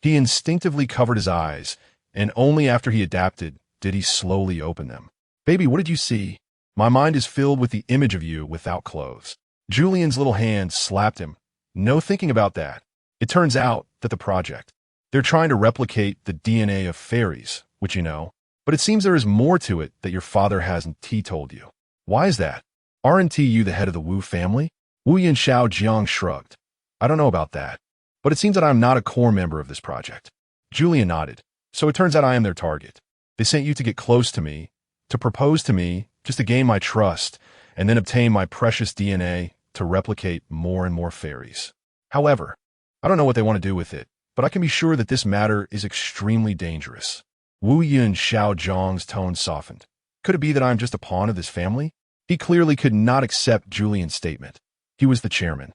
Speaker 1: He instinctively covered his eyes, and only after he adapted did he slowly open them. Baby, what did you see? My mind is filled with the image of you without clothes. Julian's little hand slapped him. No thinking about that. It turns out that the project, they're trying to replicate the DNA of fairies, which you know, but it seems there is more to it that your father hasn't told you. Why is that? Aren't you the head of the Wu family? Wu Yun Xiaojiang shrugged. I don't know about that, but it seems that I'm not a core member of this project. Julian nodded. So it turns out I am their target. They sent you to get close to me, to propose to me, just to gain my trust, and then obtain my precious DNA to replicate more and more fairies. However, I don't know what they want to do with it, but I can be sure that this matter is extremely dangerous. Wu Yun Xiaojiang's tone softened. Could it be that I'm just a pawn of this family? He clearly could not accept Julian's statement. He was the chairman,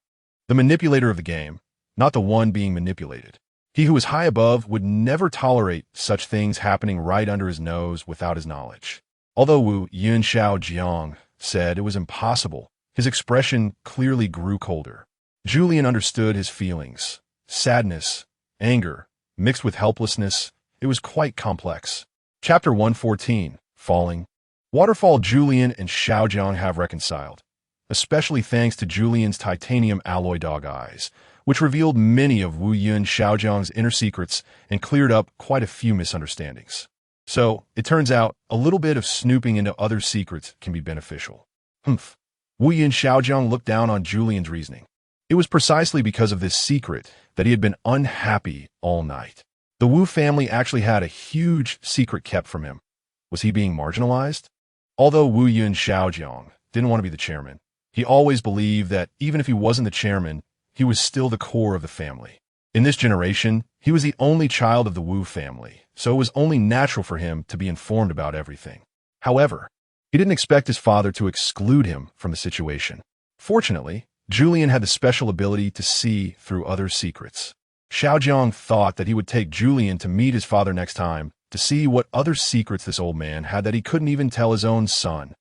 Speaker 1: the manipulator of the game, not the one being manipulated. He who was high above would never tolerate such things happening right under his nose without his knowledge. Although Wu Yun Xiaojiang said it was impossible, his expression clearly grew colder. Julian understood his feelings. Sadness, anger, mixed with helplessness. It was quite complex. Chapter 114, Falling. Waterfall. Julian and Xiaojiang have reconciled, especially thanks to Julian's titanium alloy dog eyes, which revealed many of Wu Yun Xiaojiang's inner secrets and cleared up quite a few misunderstandings. So, it turns out, a little bit of snooping into other secrets can be beneficial. Wu Yun Xiaojiang looked down on Julian's reasoning. It was precisely because of this secret that he had been unhappy all night. The Wu family actually had a huge secret kept from him. Was he being marginalized? Although Wu Yun Xiaojiang didn't want to be the chairman, he always believed that even if he wasn't the chairman, he was still the core of the family. In this generation, he was the only child of the Wu family, so it was only natural for him to be informed about everything. However, he didn't expect his father to exclude him from the situation. Fortunately, Julian had the special ability to see through other secrets. Xiaojiang thought that he would take Julian to meet his father next time to see what other secrets this old man had that he couldn't even tell his own son.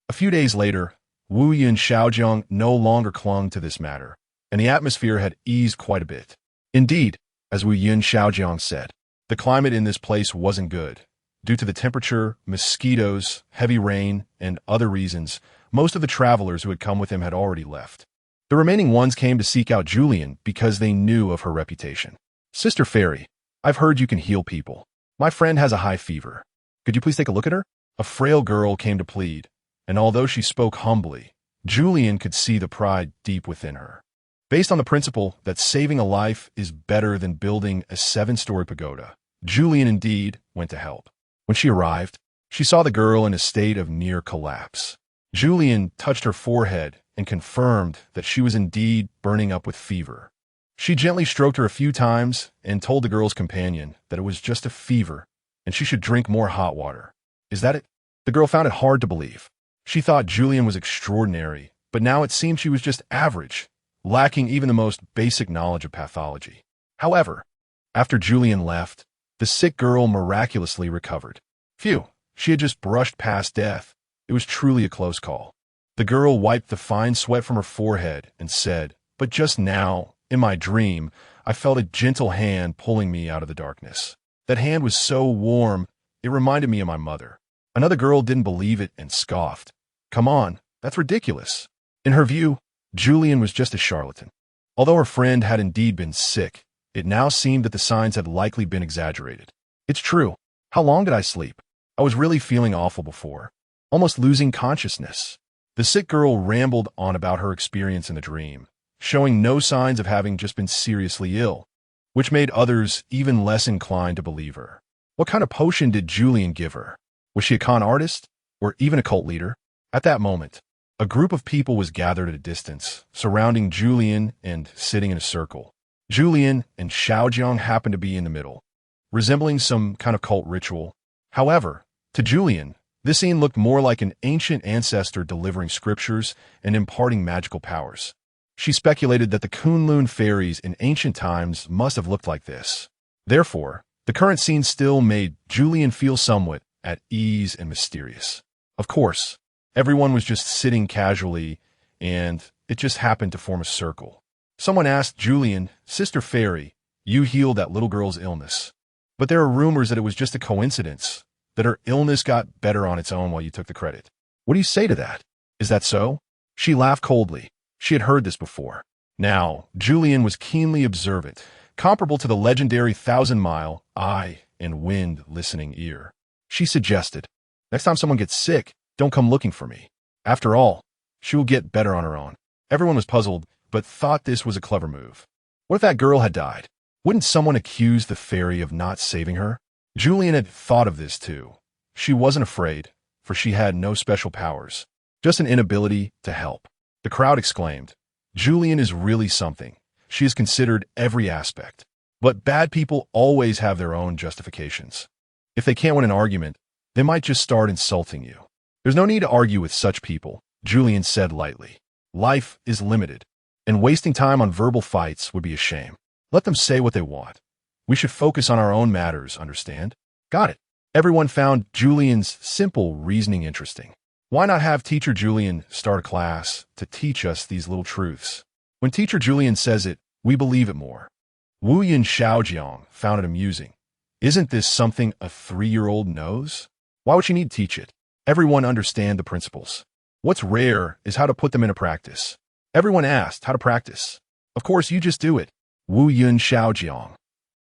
Speaker 1: A few days later, Wu Yun Xiaojiang no longer clung to this matter, and the atmosphere had eased quite a bit. Indeed, as Wu Yun Xiaojiang said, the climate in this place wasn't good. Due to the temperature, mosquitoes, heavy rain, and other reasons, Most of the travelers who had come with him had already left. The remaining ones came to seek out Julian because they knew of her reputation. "Sister Fairy, I've heard you can heal people. My friend has a high fever. Could you please take a look at her?" A frail girl came to plead, and although she spoke humbly, Julian could see the pride deep within her. Based on the principle that saving a life is better than building a 7-story pagoda, Julian indeed went to help. When she arrived, she saw the girl in a state of near collapse. Julian touched her forehead and confirmed that she was indeed burning up with fever. She gently stroked her a few times and told the girl's companion that it was just a fever and she should drink more hot water. "Is that it?" The girl found it hard to believe. She thought Julian was extraordinary, but now it seemed she was just average, lacking even the most basic knowledge of pathology. However, after Julian left, the sick girl miraculously recovered. Phew, she had just brushed past death. It was truly a close call. The girl wiped the fine sweat from her forehead and said, "But just now, in my dream, I felt a gentle hand pulling me out of the darkness. That hand was so warm, it reminded me of my mother." Another girl didn't believe it and scoffed. "Come on, that's ridiculous." In her view, Julian was just a charlatan. Although her friend had indeed been sick, it now seemed that the signs had likely been exaggerated. "It's true. How long did I sleep? I was really feeling awful before, almost losing consciousness." The sick girl rambled on about her experience in the dream, showing no signs of having just been seriously ill, which made others even less inclined to believe her. What kind of potion did Julian give her? Was she a con artist, or even a cult leader? At that moment, a group of people was gathered at a distance, surrounding Julian and sitting in a circle. Julian and Xiaojiang happened to be in the middle, resembling some kind of cult ritual. However, to Julian, this scene looked more like an ancient ancestor delivering scriptures and imparting magical powers. She speculated that the Kunlun fairies in ancient times must have looked like this. Therefore, the current scene still made Julian feel somewhat at ease and mysterious. Of course, everyone was just sitting casually, and it just happened to form a circle. Someone asked Julian, "Sister Fairy, you healed that little girl's illness. But there are rumors that it was just a coincidence, that her illness got better on its own while you took the credit. What do you say to that? Is that so?" She laughed coldly. She had heard this before. Now, Julian was keenly observant, comparable to the legendary 1,000-mile eye and wind listening ear. She suggested, "Next time someone gets sick, don't come looking for me. After all, she will get better on her own." Everyone was puzzled, but thought this was a clever move. What if that girl had died? Wouldn't someone accuse the fairy of not saving her? Julian had thought of this too. She wasn't afraid, for she had no special powers, just an inability to help. The crowd exclaimed, "Julian is really something. She has considered every aspect." But bad people always have their own justifications. If they can't win an argument, they might just start insulting you. "There's no need to argue with such people," Julian said lightly. "Life is limited, and wasting time on verbal fights would be a shame. Let them say what they want. We should focus on our own matters, understand?" Got it. Everyone found Julian's simple reasoning interesting. Why not have Teacher Julian start a class to teach us these little truths? When Teacher Julian says it, we believe it more. Wu Yin Xiaojiang found it amusing. "Isn't this something a 3-year-old knows? Why would she need to teach it? Everyone understand the principles. What's rare is how to put them into practice." Everyone asked how to practice. "Of course, you just do it." Wu Yin Xiaojiang.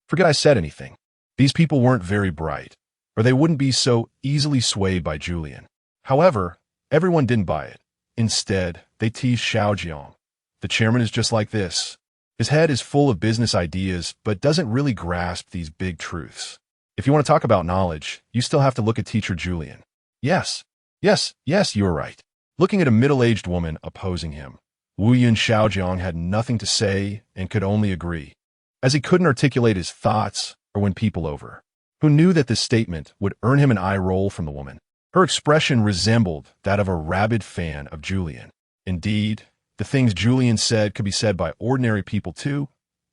Speaker 1: Forget I said anything. These people weren't very bright, or they wouldn't be so easily swayed by Julian. However, everyone didn't buy it. Instead, they teased Xiaojiang. "The chairman is just like this. His head is full of business ideas, but doesn't really grasp these big truths. If you want to talk about knowledge, you still have to look at Teacher Julian." Yes, you are right. Looking at a middle-aged woman opposing him, Wu Yun Xiaojiang had nothing to say and could only agree, as he couldn't articulate his thoughts or win people over, who knew that this statement would earn him an eye roll from the woman. Her expression resembled that of a rabid fan of Julian. Indeed, the things Julian said could be said by ordinary people too,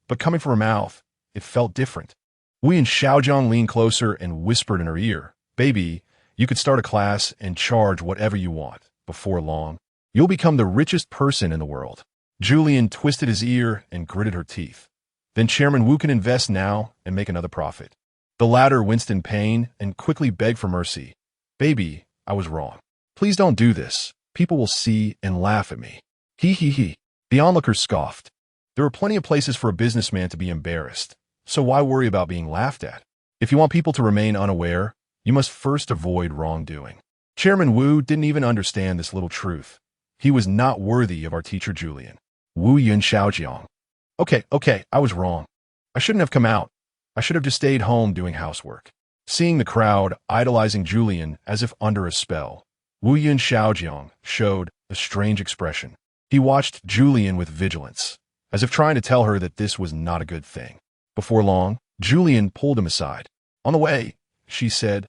Speaker 1: but coming from her mouth, it felt different. Wu Yun Xiaojiang leaned closer and whispered in her ear, "Baby, you could start a class and charge whatever you want. Before long, you'll become the richest person in the world." Julian twisted his ear and gritted her teeth. "Then Chairman Wu can invest now and make another profit." The latter winced in pain and quickly begged for mercy. "Baby, I was wrong. Please don't do this. People will see and laugh at me. He he he. The onlookers scoffed. There are plenty of places for a businessman to be embarrassed, so why worry about being laughed at? If you want people to remain unaware, you must first avoid wrongdoing. Chairman Wu didn't even understand this little truth. He was not worthy of our teacher Julian. Wu Yun Xiaojiang. Okay, I was wrong. I shouldn't have come out. I should have just stayed home doing housework. Seeing the crowd idolizing Julian as if under a spell, Wu Yun Xiaojiang showed a strange expression. He watched Julian with vigilance, as if trying to tell her that this was not a good thing. Before long, Julian pulled him aside. On the way, she said,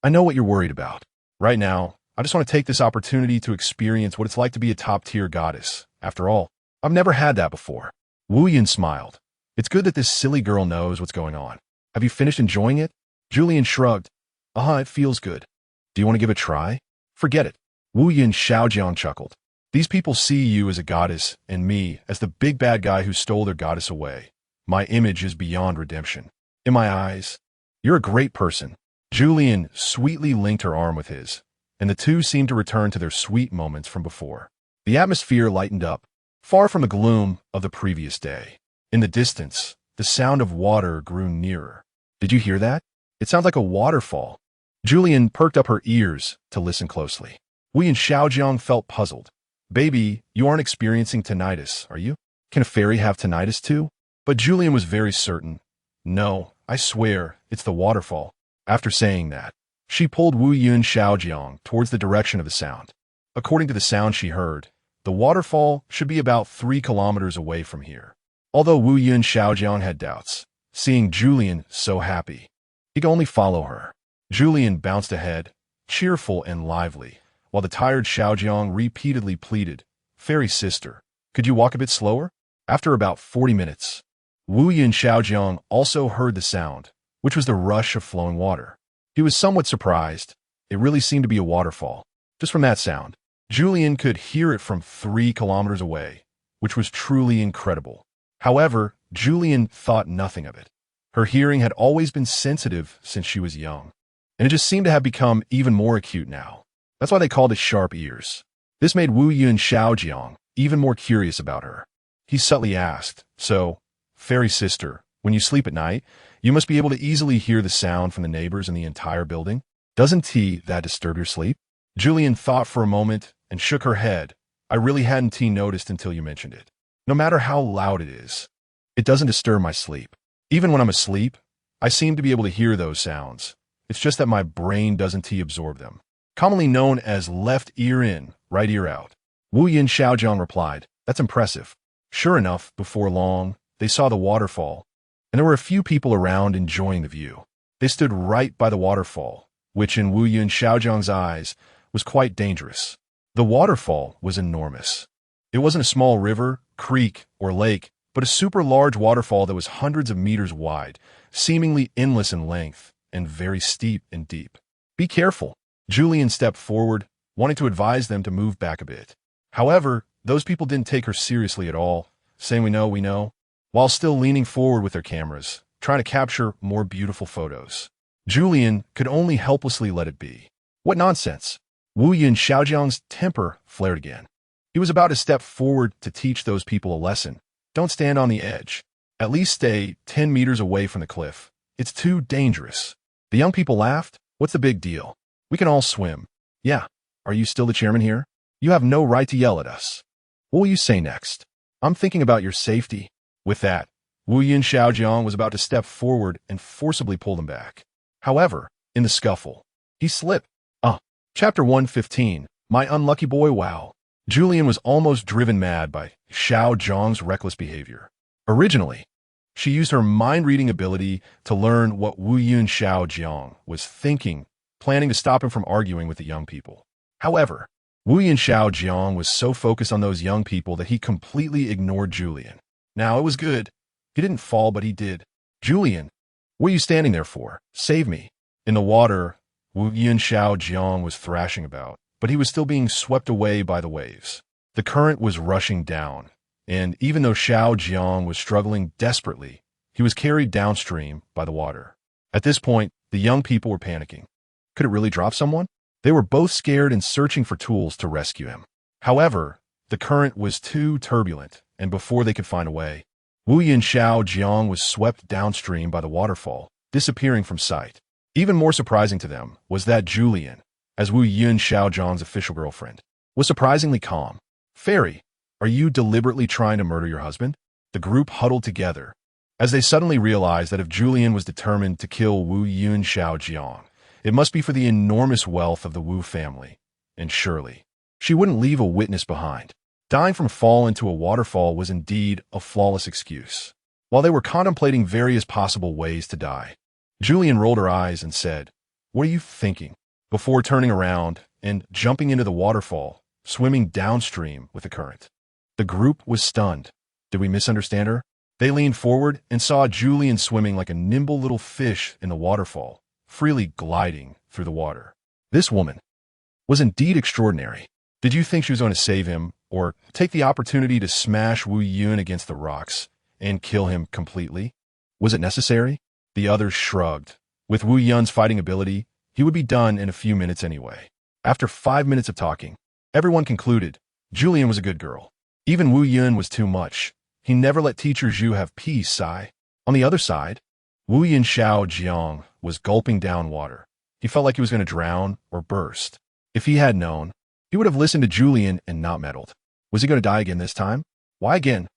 Speaker 1: I know what you're worried about. Right now, I just want to take this opportunity to experience what it's like to be a top-tier goddess. After all, I've never had that before. Wu Yun smiled. It's good that this silly girl knows what's going on. Have you finished enjoying it? Julian shrugged. It feels good. Do you want to give it a try? Forget it. Wu Yun Xiaojiang chuckled. These people see you as a goddess and me as the big bad guy who stole their goddess away. My image is beyond redemption. In my eyes, you're a great person. Julian sweetly linked her arm with his, and the two seemed to return to their sweet moments from before. The atmosphere lightened up, far from the gloom of the previous day. In the distance, the sound of water grew nearer. Did you hear that? It sounds like a waterfall. Julian perked up her ears to listen closely. Wu Yun Xiaojiang felt puzzled. Baby, you aren't experiencing tinnitus, are you? Can a fairy have tinnitus too? But Julian was very certain. No, I swear, it's the waterfall. After saying that, she pulled Wu Yun Xiaojiang towards the direction of the sound. According to the sound she heard, the waterfall should be about 3 kilometers away from here. Although Wu Yun Xiaojiang had doubts, seeing Julian so happy, he could only follow her. Julian bounced ahead, cheerful and lively, while the tired Xiaojiang repeatedly pleaded, Fairy sister, could you walk a bit slower? After about 40 minutes, Wu Yun Xiaojiang also heard the sound, which was the rush of flowing water. He was somewhat surprised. It really seemed to be a waterfall. Just from that sound, Julian could hear it from 3 kilometers away, which was truly incredible. However, Julian thought nothing of it. Her hearing had always been sensitive since she was young, and it just seemed to have become even more acute now. That's why they called it sharp ears. This made Wu Yun Xiaojiang even more curious about her. He subtly asked, So, fairy sister, when you sleep at night, you must be able to easily hear the sound from the neighbors in the entire building? Doesn't that disturb your sleep? Julian thought for a moment and shook her head. I really hadn't noticed until you mentioned it. No matter how loud it is, it doesn't disturb my sleep. Even when I'm asleep, I seem to be able to hear those sounds. It's just that my brain doesn't absorb them. Commonly known as left ear in, right ear out. Wu Yun Xiaojiang replied, That's impressive. Sure enough, before long, they saw the waterfall, and there were a few people around enjoying the view. They stood right by the waterfall, which in Wu Yun Xiaojiang's eyes was quite dangerous. The waterfall was enormous. It wasn't a small river, creek, or lake, but a super large waterfall that was hundreds of meters wide, seemingly endless in length, and very steep and deep. Be careful. Julian stepped forward, wanting to advise them to move back a bit. However, those people didn't take her seriously at all, saying we know, while still leaning forward with their cameras, trying to capture more beautiful photos. Julian could only helplessly let it be. What nonsense! Wu Yun Xiaojiang's temper flared again. He was about to step forward to teach those people a lesson. Don't stand on the edge. At least stay 10 meters away from the cliff. It's too dangerous. The young people laughed. What's the big deal? We can all swim. Yeah. Are you still the chairman here? You have no right to yell at us. What will you say next? I'm thinking about your safety. With that, Wu Yun Xiaojiang was about to step forward and forcibly pull them back. However, in the scuffle, he slipped. Chapter 115, My Unlucky Boy Wow. Julian was almost driven mad by Xiaojiang's reckless behavior. Originally, she used her mind-reading ability to learn what Wu Yun Xiaojiang was thinking, planning to stop him from arguing with the young people. However, Wu Yun Xiaojiang was so focused on those young people that he completely ignored Julian. Now, it was good. He didn't fall, but he did. Julian, what are you standing there for? Save me. In the water, Wu Yun Xiaojiang was thrashing about, but he was still being swept away by the waves. The current was rushing down, and even though Xiaojiang was struggling desperately, he was carried downstream by the water. At this point, the young people were panicking. Could it really drop someone? They were both scared and searching for tools to rescue him. However, the current was too turbulent, and before they could find a way, Wu Yun Xiao Jiang was swept downstream by the waterfall, disappearing from sight. Even more surprising to them was that Julian, as Wu Yun Xiao Jiang's official girlfriend, was surprisingly calm. "Fairy, are you deliberately trying to murder your husband?" The group huddled together, as they suddenly realized that if Julian was determined to kill Wu Yun Xiao Jiang, it must be for the enormous wealth of the Wu family, and surely she wouldn't leave a witness behind. Dying from a fall into a waterfall was indeed a flawless excuse. While they were contemplating various possible ways to die, Julian rolled her eyes and said, "What are you thinking?" before turning around and jumping into the waterfall, swimming downstream with the current. The group was stunned. Did we misunderstand her? They leaned forward and saw Julian swimming like a nimble little fish in the waterfall, freely gliding through the water. This woman was indeed extraordinary. Did you think she was going to save him, or take the opportunity to smash Wu Yun against the rocks and kill him completely? Was it necessary? The others shrugged. With Wu Yun's fighting ability, he would be done in a few minutes anyway. After 5 minutes of talking, everyone concluded Julian was a good girl. Even Wu Yun was too much. He never let Teacher Zhu have peace, sigh. On the other side, Wu Yun Xiao Jiang was gulping down water. He felt like he was going to drown or burst. If he had known, he would have listened to Julian and not meddled. Was he going to die again this time? Why again?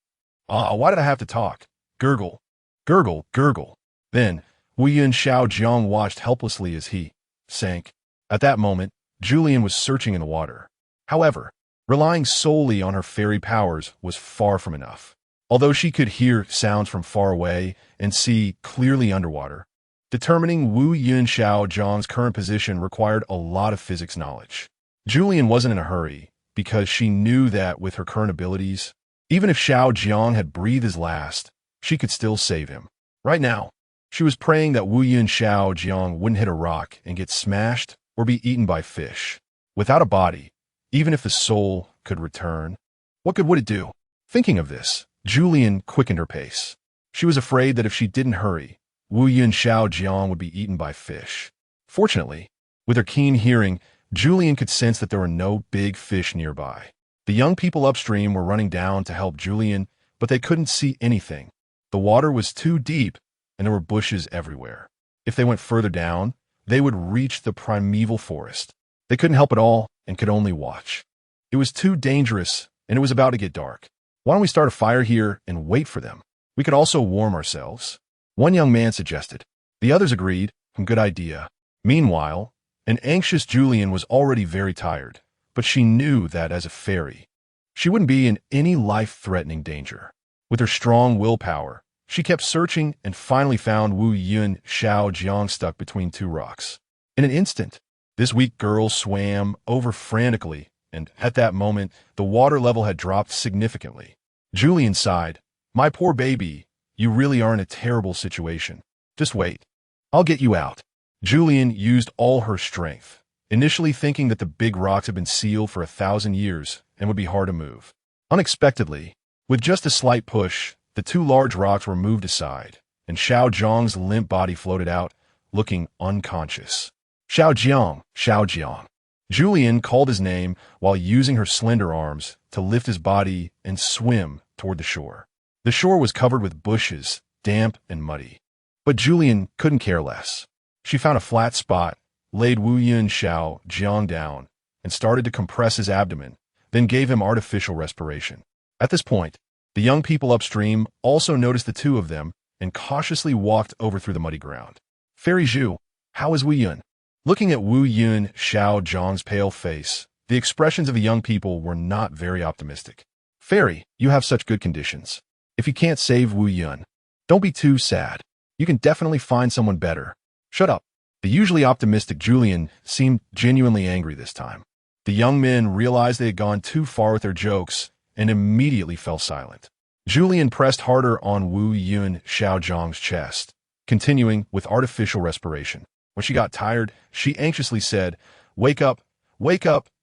Speaker 1: Why did I have to talk? Gurgle, gurgle, gurgle. Then, Wu Yun Xiao Jiang watched helplessly as he sank. At that moment, Julian was searching in the water. However, relying solely on her fairy powers was far from enough. Although she could hear sounds from far away and see clearly underwater, determining Wu Yun Xiao Jiang's current position required a lot of physics knowledge. Julian wasn't in a hurry, because she knew that with her current abilities, even if Xiao Jiang had breathed his last, she could still save him. Right now, she was praying that Wu Yun Xiao Jiang wouldn't hit a rock and get smashed or be eaten by fish. Without a body, even if the soul could return, what good would it do? Thinking of this, Julian quickened her pace. She was afraid that if she didn't hurry, Wu Yun Xiao Jiang would be eaten by fish. Fortunately, with her keen hearing, Julian could sense that there were no big fish nearby. The young people upstream were running down to help Julian, but they couldn't see anything. The water was too deep, and there were bushes everywhere. If they went further down, they would reach the primeval forest. They couldn't help at all and could only watch. It was too dangerous, and it was about to get dark. Why don't we start a fire here and wait for them? We could also warm ourselves. One young man suggested. The others agreed. Good idea. Meanwhile, an anxious Julian was already very tired, but she knew that as a fairy, she wouldn't be in any life-threatening danger. With her strong willpower, she kept searching and finally found Wu Yun Xiao Jiang stuck between two rocks. In an instant, this weak girl swam over frantically, and at that moment, the water level had dropped significantly. Julian sighed, "My poor baby, you really are in a terrible situation. Just wait. I'll get you out." Julian used all her strength, initially thinking that the big rocks had been sealed for 1,000 years and would be hard to move. Unexpectedly, with just a slight push, the two large rocks were moved aside, and Xiao Jiang's limp body floated out, looking unconscious. "Xiao Jiang, Xiao Jiang." Julian called his name while using her slender arms to lift his body and swim toward the shore. The shore was covered with bushes, damp and muddy. But Julian couldn't care less. She found a flat spot, laid Wu Yun Xiao Jiang down, and started to compress his abdomen, then gave him artificial respiration. At this point, the young people upstream also noticed the two of them and cautiously walked over through the muddy ground. "Fairy Zhu, how is Wu Yun?" Looking at Wu Yun Xiao Jiang's pale face, the expressions of the young people were not very optimistic. "Fairy, you have such good conditions. If you can't save Wu Yun, don't be too sad. You can definitely find someone better." "Shut up." The usually optimistic Julian seemed genuinely angry this time. The young men realized they had gone too far with their jokes and immediately fell silent. Julian pressed harder on Wu Yun Xiao Jiang's chest, continuing with artificial respiration. When she got tired, she anxiously said, wake up,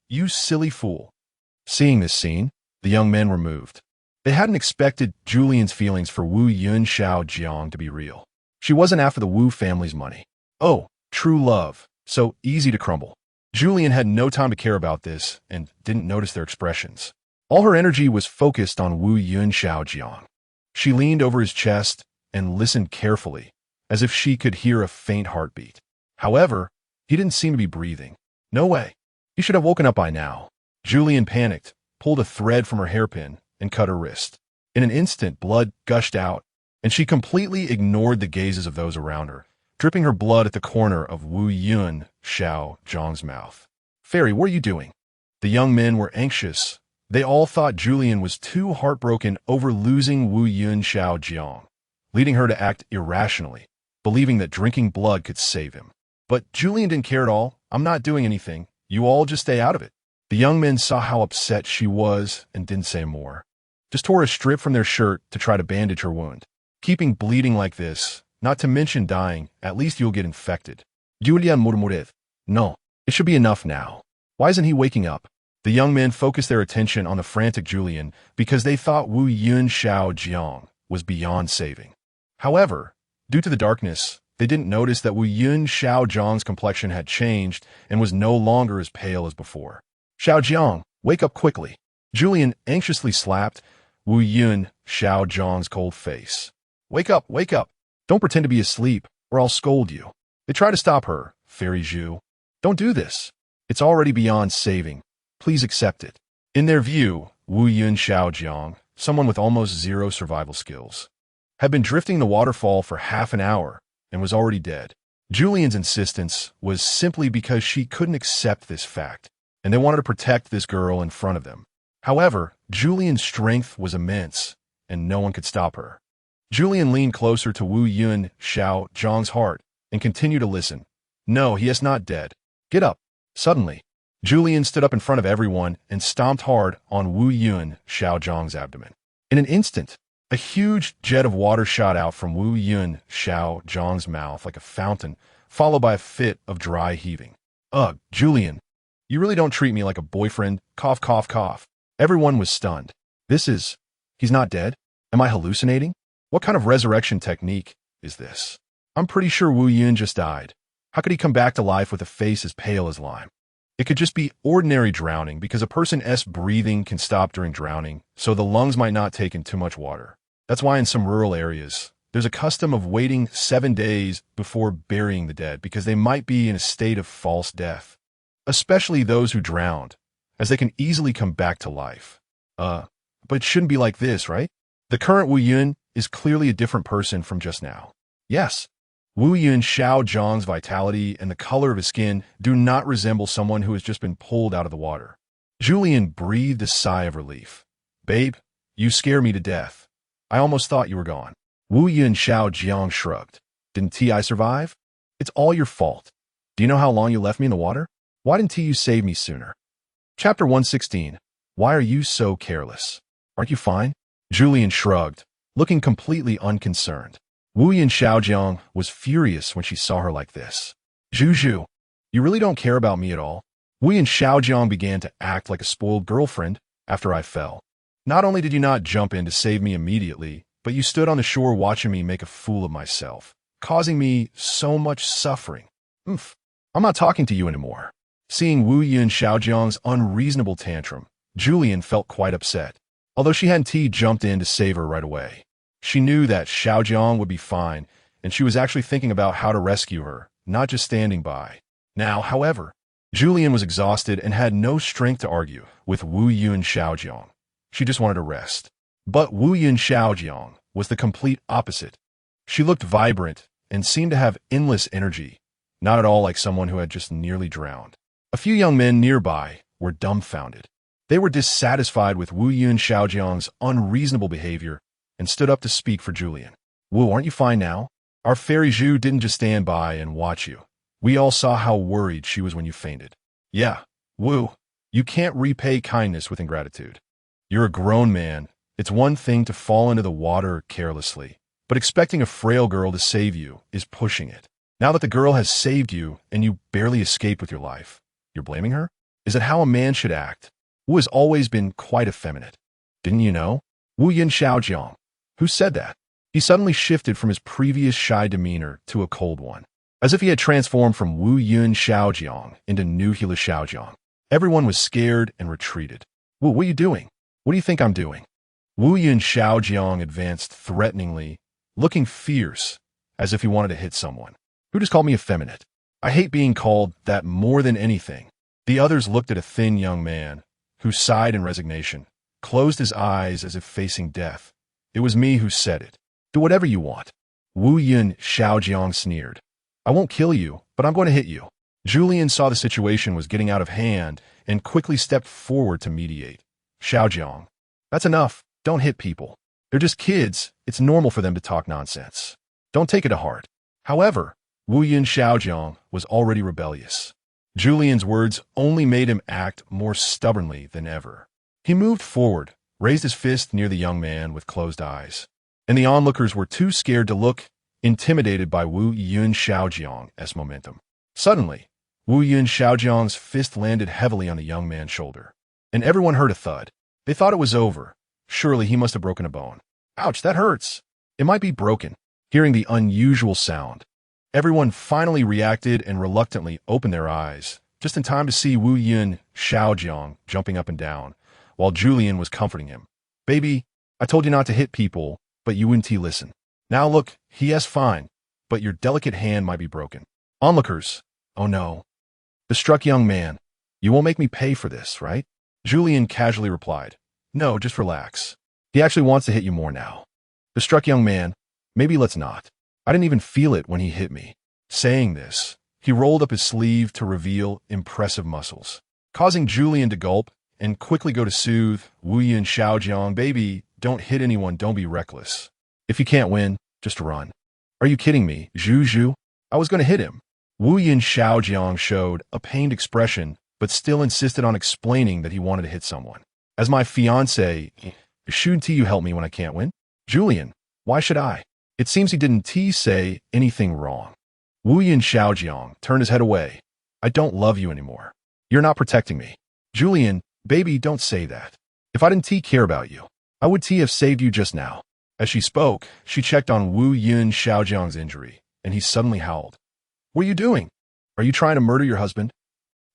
Speaker 1: you silly fool." Seeing this scene, the young men were moved. They hadn't expected Julian's feelings for Wu Yun Xiao Jiang to be real. She wasn't after the Wu family's money. Oh, true love, so easy to crumble. Julian had no time to care about this and didn't notice their expressions. All her energy was focused on Wu Yun Xiaojiang. She leaned over his chest and listened carefully, as if she could hear a faint heartbeat. However, he didn't seem to be breathing. No way. He should have woken up by now. Julian panicked, pulled a thread from her hairpin, and cut her wrist. In an instant, blood gushed out, and she completely ignored the gazes of those around her, dripping her blood at the corner of Wu Yun Xiaojiang's mouth. "Fairy, what are you doing?" The young men were anxious. They all thought Julian was too heartbroken over losing Wu Yun Xiaojiang, leading her to act irrationally, believing that drinking blood could save him. But Julian didn't care at all. "I'm not doing anything. You all just stay out of it." The young men saw how upset she was and didn't say more. Just tore a strip from their shirt to try to bandage her wound. Keeping bleeding like this, not to mention dying, at least you'll get infected. Julian murmured. "No, it should be enough now. Why isn't he waking up?" The young men focused their attention on the frantic Julian because they thought Wu Yun Xiaojiang was beyond saving. However, due to the darkness, they didn't notice that Wu Yun Xiaojiang's complexion had changed and was no longer as pale as before. "Xiaojiang, wake up quickly." Julian anxiously slapped Wu Yun Xiaojiang's cold face. Wake up, wake up. Don't pretend to be asleep, or I'll scold you." They tried to stop her. "Fairy Zhu, don't do this. It's already beyond saving. Please accept it." In their view, Wu Yun Xiaojiang, someone with almost zero survival skills, had been drifting the waterfall for half an hour and was already dead. Julian's insistence was simply because she couldn't accept this fact, and they wanted to protect this girl in front of them. However, Julian's strength was immense, and no one could stop her. Julian leaned closer to Wu Yun Xiaojiang's heart and continued to listen. "No, he is not dead. Get up." Suddenly, Julian stood up in front of everyone and stomped hard on Wu Yun Xiaojiang's abdomen. In an instant, a huge jet of water shot out from Wu Yun Xiaojiang's mouth like a fountain, followed by a fit of dry heaving. "Ugh, Julian, you really don't treat me like a boyfriend. Cough, cough, cough." Everyone was stunned. He's not dead? Am I hallucinating? What kind of resurrection technique is this? I'm pretty sure Wu Yun just died. How could he come back to life with a face as pale as lime? It could just be ordinary drowning because a person's breathing can stop during drowning, so the lungs might not take in too much water. That's why in some rural areas, there's a custom of waiting 7 days before burying the dead because they might be in a state of false death, especially those who drowned, as they can easily come back to life. But it shouldn't be like this, right? The current Wu Yun is clearly a different person from just now. Yes, Wu Yun Xiaojiang's vitality and the color of his skin do not resemble someone who has just been pulled out of the water. Julian breathed a sigh of relief. "Babe, you scare me to death. I almost thought you were gone." Wu Yun Xiaojiang shrugged. "Didn't Ti survive? It's all your fault. Do you know how long you left me in the water? Why didn't you save me sooner?" Chapter 116. Why are you so careless? Aren't you fine? Julian shrugged, looking completely unconcerned. Wu Yun Xiaojiang was furious when she saw her like this. "Juju, you really don't care about me at all?" Wu Yun Xiaojiang began to act like a spoiled girlfriend after I fell. "Not only did you not jump in to save me immediately, but you stood on the shore watching me make a fool of myself, causing me so much suffering. I'm not talking to you anymore." Seeing Wu Yun Xiaojiang's unreasonable tantrum, Julian felt quite upset, although she hadn't jumped in to save her right away. She knew that Xiaojiang would be fine, and she was actually thinking about how to rescue her, not just standing by. Now, however, Julian was exhausted and had no strength to argue with Wu Yun Xiaojiang. She just wanted to rest. But Wu Yun Xiaojiang was the complete opposite. She looked vibrant and seemed to have endless energy, not at all like someone who had just nearly drowned. A few young men nearby were dumbfounded. They were dissatisfied with Wu Yun Xiaojiang's unreasonable behavior and stood up to speak for Julian. "Wu, aren't you fine now? Our fairy Zhu didn't just stand by and watch you. We all saw how worried she was when you fainted." "Yeah, Wu, you can't repay kindness with ingratitude. You're a grown man. It's one thing to fall into the water carelessly, but expecting a frail girl to save you is pushing it. Now that the girl has saved you and you barely escaped with your life, you're blaming her? Is it how a man should act? Wu has always been quite effeminate. Didn't you know?" Wu Yun Xiaojiang. Who said that? He suddenly shifted from his previous shy demeanor to a cold one. as if he had transformed from Wu Yun Xiaojiang into Nuhila Xiaojiang. Everyone was scared and retreated. What are you doing? What do you think I'm doing? Wu Yun Xiaojiang advanced threateningly, looking fierce, as if he wanted to hit someone. Who just called me effeminate? I hate being called that more than anything. The others looked at a thin young man, who sighed in resignation, closed his eyes as if facing death. It was me who said it. Do whatever you want. Wu Yun Xiaojiang sneered. I won't kill you, but I'm going to hit you. Julian saw the situation was getting out of hand and quickly stepped forward to mediate. Xiaojiang, that's enough. Don't hit people. They're just kids. It's normal for them to talk nonsense. Don't take it to heart. However, Wu Yun Xiaojiang was already rebellious. Julian's words only made him act more stubbornly than ever. He moved forward, raised his fist near the young man with closed eyes. And the onlookers were too scared to look, intimidated by Wu Yun Xiaojiang's momentum. Suddenly, Wu Yun Xiaojiang's fist landed heavily on the young man's shoulder. And everyone heard a thud. They thought it was over. Surely he must have broken a bone. Ouch, that hurts. It might be broken. Hearing the unusual sound, everyone finally reacted and reluctantly opened their eyes, just in time to see Wu Yun Xiaojiang jumping up and down, while Julian was comforting him. Baby, I told you not to hit people, but you wouldn't listen. Now look, yes, fine, but your delicate hand might be broken. Onlookers, oh no. The struck young man, you won't make me pay for this, right? Julian casually replied, no, just relax. He actually wants to hit you more now. The struck young man, maybe let's not. I didn't even feel it when he hit me. Saying this, he rolled up his sleeve to reveal impressive muscles, causing Julian to gulp and quickly go to soothe Wu Yun Xiaojiang. Baby, don't hit anyone, don't be reckless. If you can't win, just run. Are you kidding me, Zhu? I was going to hit him. Wu Yun Xiaojiang showed a pained expression, but still insisted on explaining that he wanted to hit someone. As my fiancé, shouldn't you help me when I can't win? Julian, why should I? It seems he didn't say anything wrong. Wu Yun Xiaojiang turned his head away. I don't love you anymore. You're not protecting me. Julian, baby, don't say that. If I didn't care about you, I would have saved you just now. As she spoke, she checked on Wu Yun Xiaojiang's injury, and he suddenly howled. What are you doing? Are you trying to murder your husband?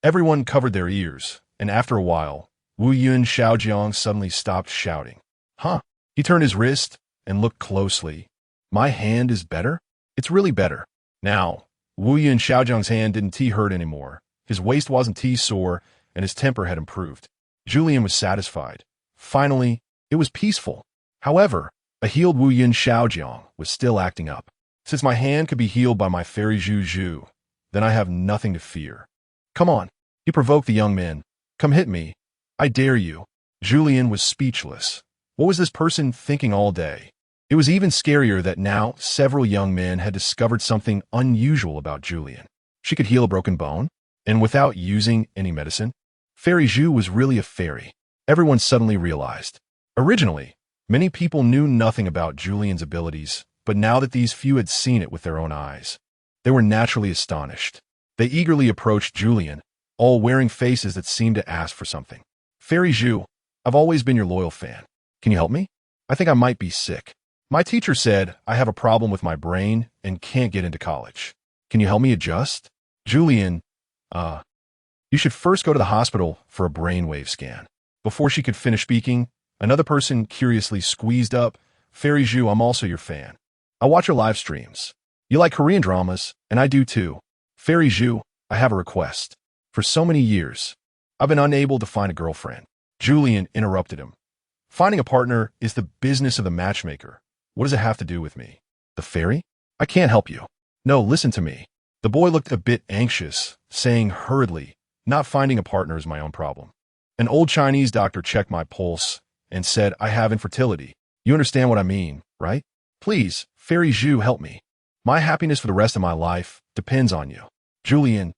Speaker 1: Everyone covered their ears, and after a while, Wu Yun Xiaojiang suddenly stopped shouting. Huh? He turned his wrist and looked closely. My hand is better? It's really better. Now, Wu Yun Xiaojiang's hand didn't hurt anymore. His waist wasn't sore, and his temper had improved. Julian was satisfied. Finally, it was peaceful. However, a healed Wu Yun Xiaojiang was still acting up. Since my hand could be healed by my fairy Zhu, then I have nothing to fear. Come on, he provoked the young man. Come hit me. I dare you. Julian was speechless. What was this person thinking all day? It was even scarier that now several young men had discovered something unusual about Julian. She could heal a broken bone, and without using any medicine. Fairy Zhu was really a fairy. Everyone suddenly realized. Originally, many people knew nothing about Julian's abilities, but now that these few had seen it with their own eyes, they were naturally astonished. They eagerly approached Julian, all wearing faces that seemed to ask for something. Fairy Zhu, I've always been your loyal fan. Can you help me? I think I might be sick. My teacher said I have a problem with my brain and can't get into college. Can you help me adjust? Julian, you should first go to the hospital for a brainwave scan. Before she could finish speaking, another person curiously squeezed up. Fairy Zhu, I'm also your fan. I watch your live streams. You like Korean dramas, and I do too. Fairy Zhu, I have a request. For so many years, I've been unable to find a girlfriend. Julian interrupted him. Finding a partner is the business of the matchmaker. What does it have to do with me? The fairy? I can't help you. No, listen to me. The boy looked a bit anxious, saying hurriedly, not finding a partner is my own problem. An old Chinese doctor checked my pulse and said I have infertility. You understand what I mean, right? Please, Fairy Zhu, help me. My happiness for the rest of my life depends on you. Julian,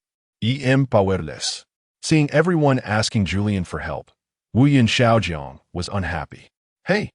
Speaker 1: powerless. Seeing everyone asking Julian for help, Wu Yun Xiaojiang was unhappy. Hey,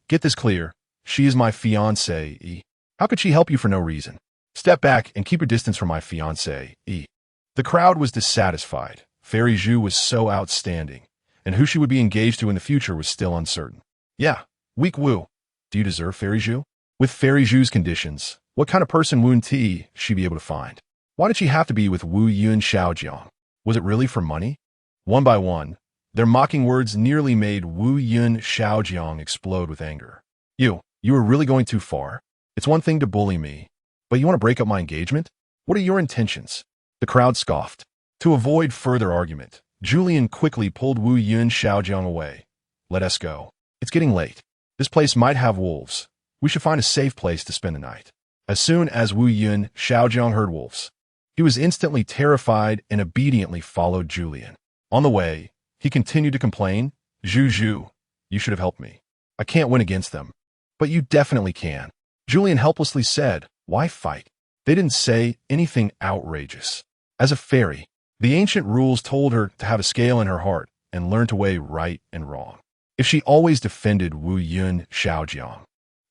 Speaker 1: get this clear. She is my fiancée. How could she help you for no reason? Step back and keep your distance from my fiancée. The crowd was dissatisfied. Fairy Zhu was so outstanding, and who she would be engaged to in the future was still uncertain. Yeah, weak Wu. Do you deserve Fairy Zhu? With Fairy Zhu's conditions, what kind of person would she be able to find? Why did she have to be with Wu Yun Xiaojiang? Was it really for money? One by one, their mocking words nearly made Wu Yun Xiaojiang explode with anger. You were really going too far. It's one thing to bully me, but you want to break up my engagement? What are your intentions? The crowd scoffed. To avoid further argument, Julian quickly pulled Wu Yun Xiaojiang away. Let us go. It's getting late. This place might have wolves. We should find a safe place to spend the night. As soon as Wu Yun Xiaojiang heard wolves, he was instantly terrified and obediently followed Julian. On the way, he continued to complain, Zhu, you should have helped me. I can't win against them. But you definitely can. Julian helplessly said, why fight? They didn't say anything outrageous. As a fairy, the ancient rules told her to have a scale in her heart and learn to weigh right and wrong. If she always defended Wu Yun Xiaojiang,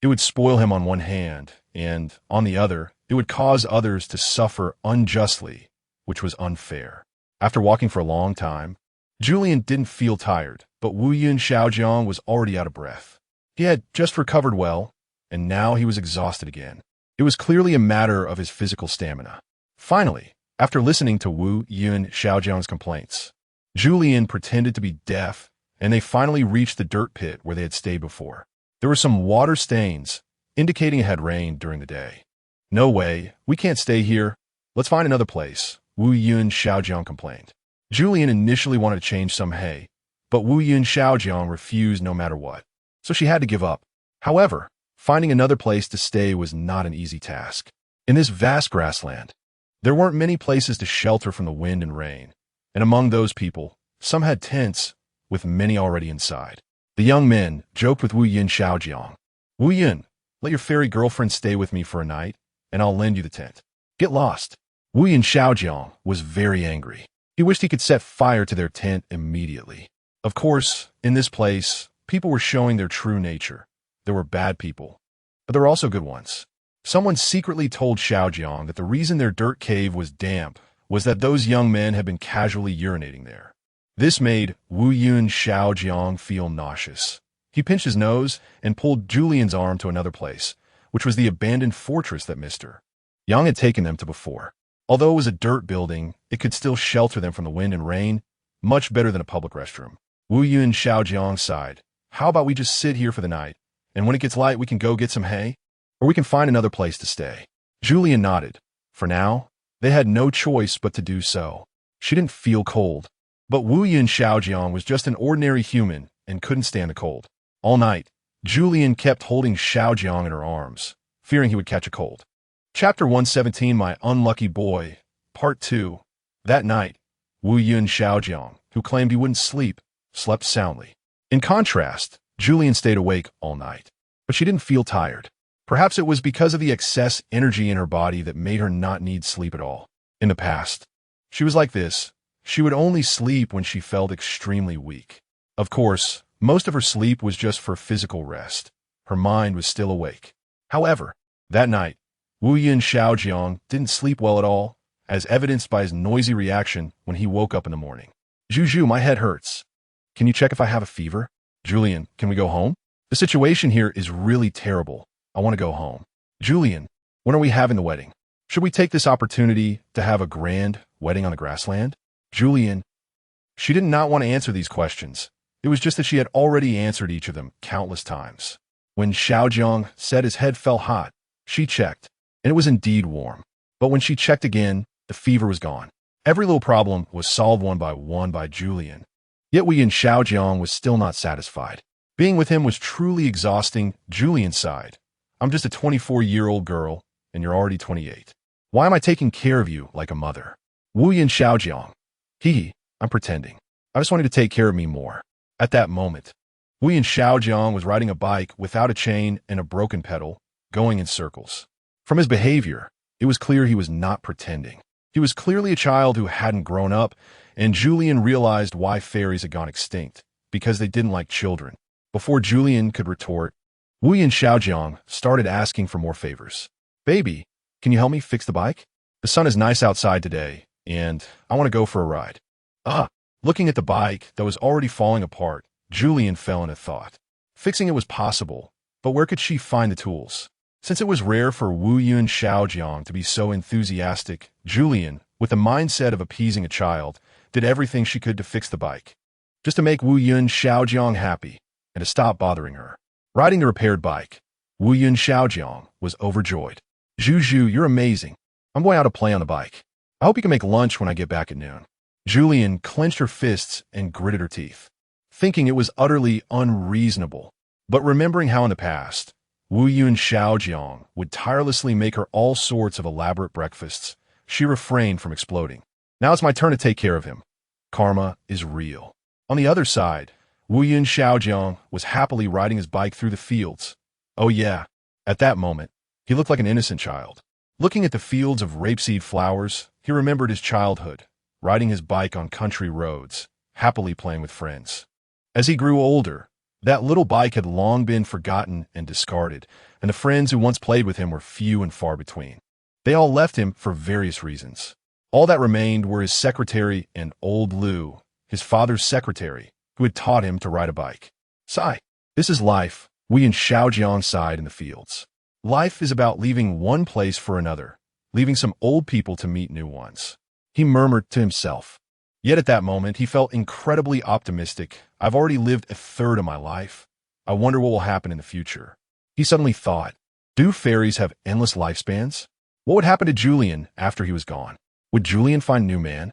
Speaker 1: it would spoil him on one hand, and on the other, it would cause others to suffer unjustly, which was unfair. After walking for a long time, Julian didn't feel tired, but Wu Yun Xiaojiang was already out of breath. He had just recovered well, and now he was exhausted again. It was clearly a matter of his physical stamina. Finally, after listening to Wu Yun Xiaojiang's complaints, Julian pretended to be deaf, and they finally reached the dirt pit where they had stayed before. There were some water stains, indicating it had rained during the day. No way, we can't stay here. Let's find another place, Wu Yun Xiaojiang complained. Julian initially wanted to change some hay, but Wu Yun Xiaojiang refused no matter what, so she had to give up. However, finding another place to stay was not an easy task. In this vast grassland, there weren't many places to shelter from the wind and rain, and among those people, some had tents, with many already inside. The young men joked with Wu Yun Xiaojiang. Wu Yun, let your fairy girlfriend stay with me for a night, and I'll lend you the tent. Get lost. Wu Yun Xiaojiang was very angry. He wished he could set fire to their tent immediately. Of course, in this place, people were showing their true nature. There were bad people, but there were also good ones. Someone secretly told Xiaojiang that the reason their dirt cave was damp was that those young men had been casually urinating there. This made Wu Yun Xiaojiang feel nauseous. He pinched his nose and pulled Julian's arm to another place, which was the abandoned fortress that Mr. Yang had taken them to before. Although it was a dirt building, it could still shelter them from the wind and rain, much better than a public restroom. Wu Yun Xiaojiang sighed. How about we just sit here for the night, and when it gets light we can go get some hay? Or we can find another place to stay. Julian nodded. For now, they had no choice but to do so. She didn't feel cold. But Wu Yun Xiaojiang was just an ordinary human and couldn't stand the cold. All night, Julian kept holding Xiaojiang in her arms, fearing he would catch a cold. Chapter 117, My Unlucky Boy, Part 2. That night, Wu Yun Xiaojiang, who claimed he wouldn't sleep, slept soundly. In contrast, Julian stayed awake all night, but she didn't feel tired. Perhaps it was because of the excess energy in her body that made her not need sleep at all. In the past, she was like this. She would only sleep when she felt extremely weak. Of course, most of her sleep was just for physical rest. Her mind was still awake. However, that night, Wu Yun Xiaojiang didn't sleep well at all, as evidenced by his noisy reaction when he woke up in the morning. Zhu, my head hurts. Can you check if I have a fever? Julian, can we go home? The situation here is really terrible. I want to go home. Julian, when are we having the wedding? Should we take this opportunity to have a grand wedding on the grassland? Julian. She did not want to answer these questions. It was just that she had already answered each of them countless times. When Xiaojiang said his head felt hot, she checked, and it was indeed warm. But when she checked again, the fever was gone. Every little problem was solved one by Julian. Yet Wu Yun Xiaojiang was still not satisfied. Being with him was truly exhausting. Julian sighed. I'm just a 24-year-old girl, and you're already 28. Why am I taking care of you like a mother? Wu Yun Xiaojiang. I'm pretending. I just wanted to take care of me more. At that moment, Wu Yun Xiaojiang was riding a bike without a chain and a broken pedal, going in circles. From his behavior, it was clear he was not pretending. He was clearly a child who hadn't grown up, and Julian realized why fairies had gone extinct, because they didn't like children. Before Julian could retort, Wu Yun Xiaojiang started asking for more favors. Baby, can you help me fix the bike? The sun is nice outside today, and I want to go for a ride. Looking at the bike that was already falling apart, Julian fell into thought. Fixing it was possible, but where could she find the tools? Since it was rare for Wu Yun Xiaojiang to be so enthusiastic, Julian, with the mindset of appeasing a child, did everything she could to fix the bike. Just to make Wu Yun Xiaojiang happy and to stop bothering her. Riding the repaired bike, Wu Yun Xiaojiang was overjoyed. Zhu, you're amazing. I'm going out to play on the bike. I hope you can make lunch when I get back at noon. Julian clenched her fists and gritted her teeth, thinking it was utterly unreasonable. But remembering how in the past, Wu Yun Xiaojiang would tirelessly make her all sorts of elaborate breakfasts, she refrained from exploding. Now it's my turn to take care of him. Karma is real. On the other side, Wu Yun Xiaojiang was happily riding his bike through the fields. Oh yeah, at that moment, he looked like an innocent child. Looking at the fields of rapeseed flowers, he remembered his childhood, riding his bike on country roads, happily playing with friends. As he grew older, that little bike had long been forgotten and discarded, and the friends who once played with him were few and far between. They all left him for various reasons. All that remained were his secretary and old Lu, his father's secretary, who had taught him to ride a bike. Sigh. This is life, Wu Yun Xiaojiang sighed in the fields. Life is about leaving one place for another, leaving some old people to meet new ones. He murmured to himself. Yet at that moment, he felt incredibly optimistic. I've already lived a third of my life. I wonder what will happen in the future. He suddenly thought, do fairies have endless lifespans? What would happen to Julian after he was gone? Would Julian find a new man?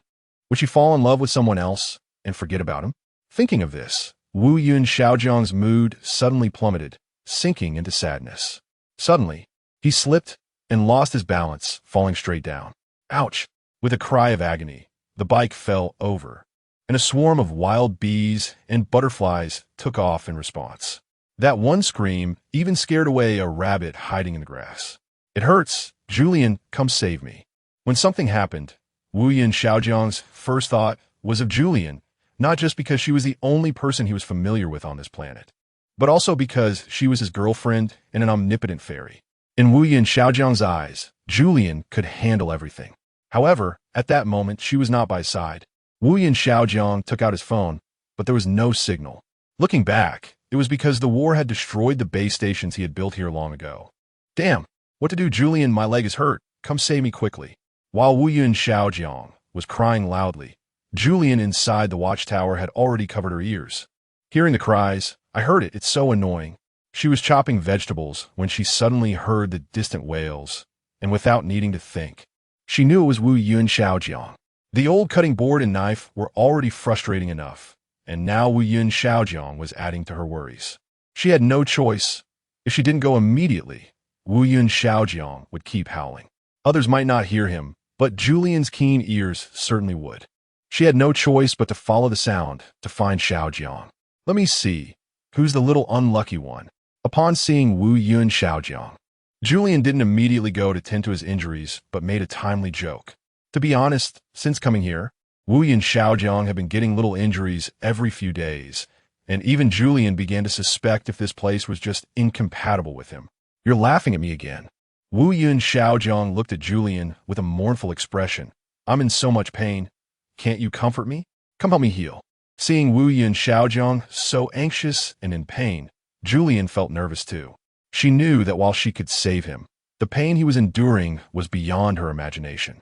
Speaker 1: Would she fall in love with someone else and forget about him? Thinking of this, Wu Yun Xiaojiang's mood suddenly plummeted, sinking into sadness. Suddenly, he slipped and lost his balance, falling straight down. Ouch! With a cry of agony, the bike fell over, and a swarm of wild bees and butterflies took off in response. That one scream even scared away a rabbit hiding in the grass. It hurts. Julian, come save me. When something happened, Wu Yun Xiaojiang's first thought was of Julian, not just because she was the only person he was familiar with on this planet, but also because she was his girlfriend and an omnipotent fairy. In Wu Yun Xiaojiang's eyes, Julian could handle everything. However, at that moment, she was not by his side. Wu Yun Xiaojiang took out his phone, but there was no signal. Looking back, it was because the war had destroyed the base stations he had built here long ago. Damn, what to do, Julian? My leg is hurt. Come save me quickly. While Wu Yun Xiaojiang was crying loudly, Julian inside the watchtower had already covered her ears. Hearing the cries, I heard it. It's so annoying. She was chopping vegetables when she suddenly heard the distant wails, and without needing to think, she knew it was Wu Yun Xiaojiang. The old cutting board and knife were already frustrating enough, and now Wu Yun Xiaojiang was adding to her worries. She had no choice. If she didn't go immediately, Wu Yun Xiaojiang would keep howling. Others might not hear him, but Julian's keen ears certainly would. She had no choice but to follow the sound to find Xiaojiang. Let me see. Who's the little unlucky one? Upon seeing Wu Yun Xiaojiang, Julian didn't immediately go to tend to his injuries, but made a timely joke. To be honest, since coming here, Wu Yun Xiaojiang had been getting little injuries every few days, and even Julian began to suspect if this place was just incompatible with him. You're laughing at me again. Wu Yun Xiaojiang looked at Julian with a mournful expression. I'm in so much pain. Can't you comfort me? Come help me heal. Seeing Wu Yun Xiaojiang so anxious and in pain, Julian felt nervous too. She knew that while she could save him, the pain he was enduring was beyond her imagination.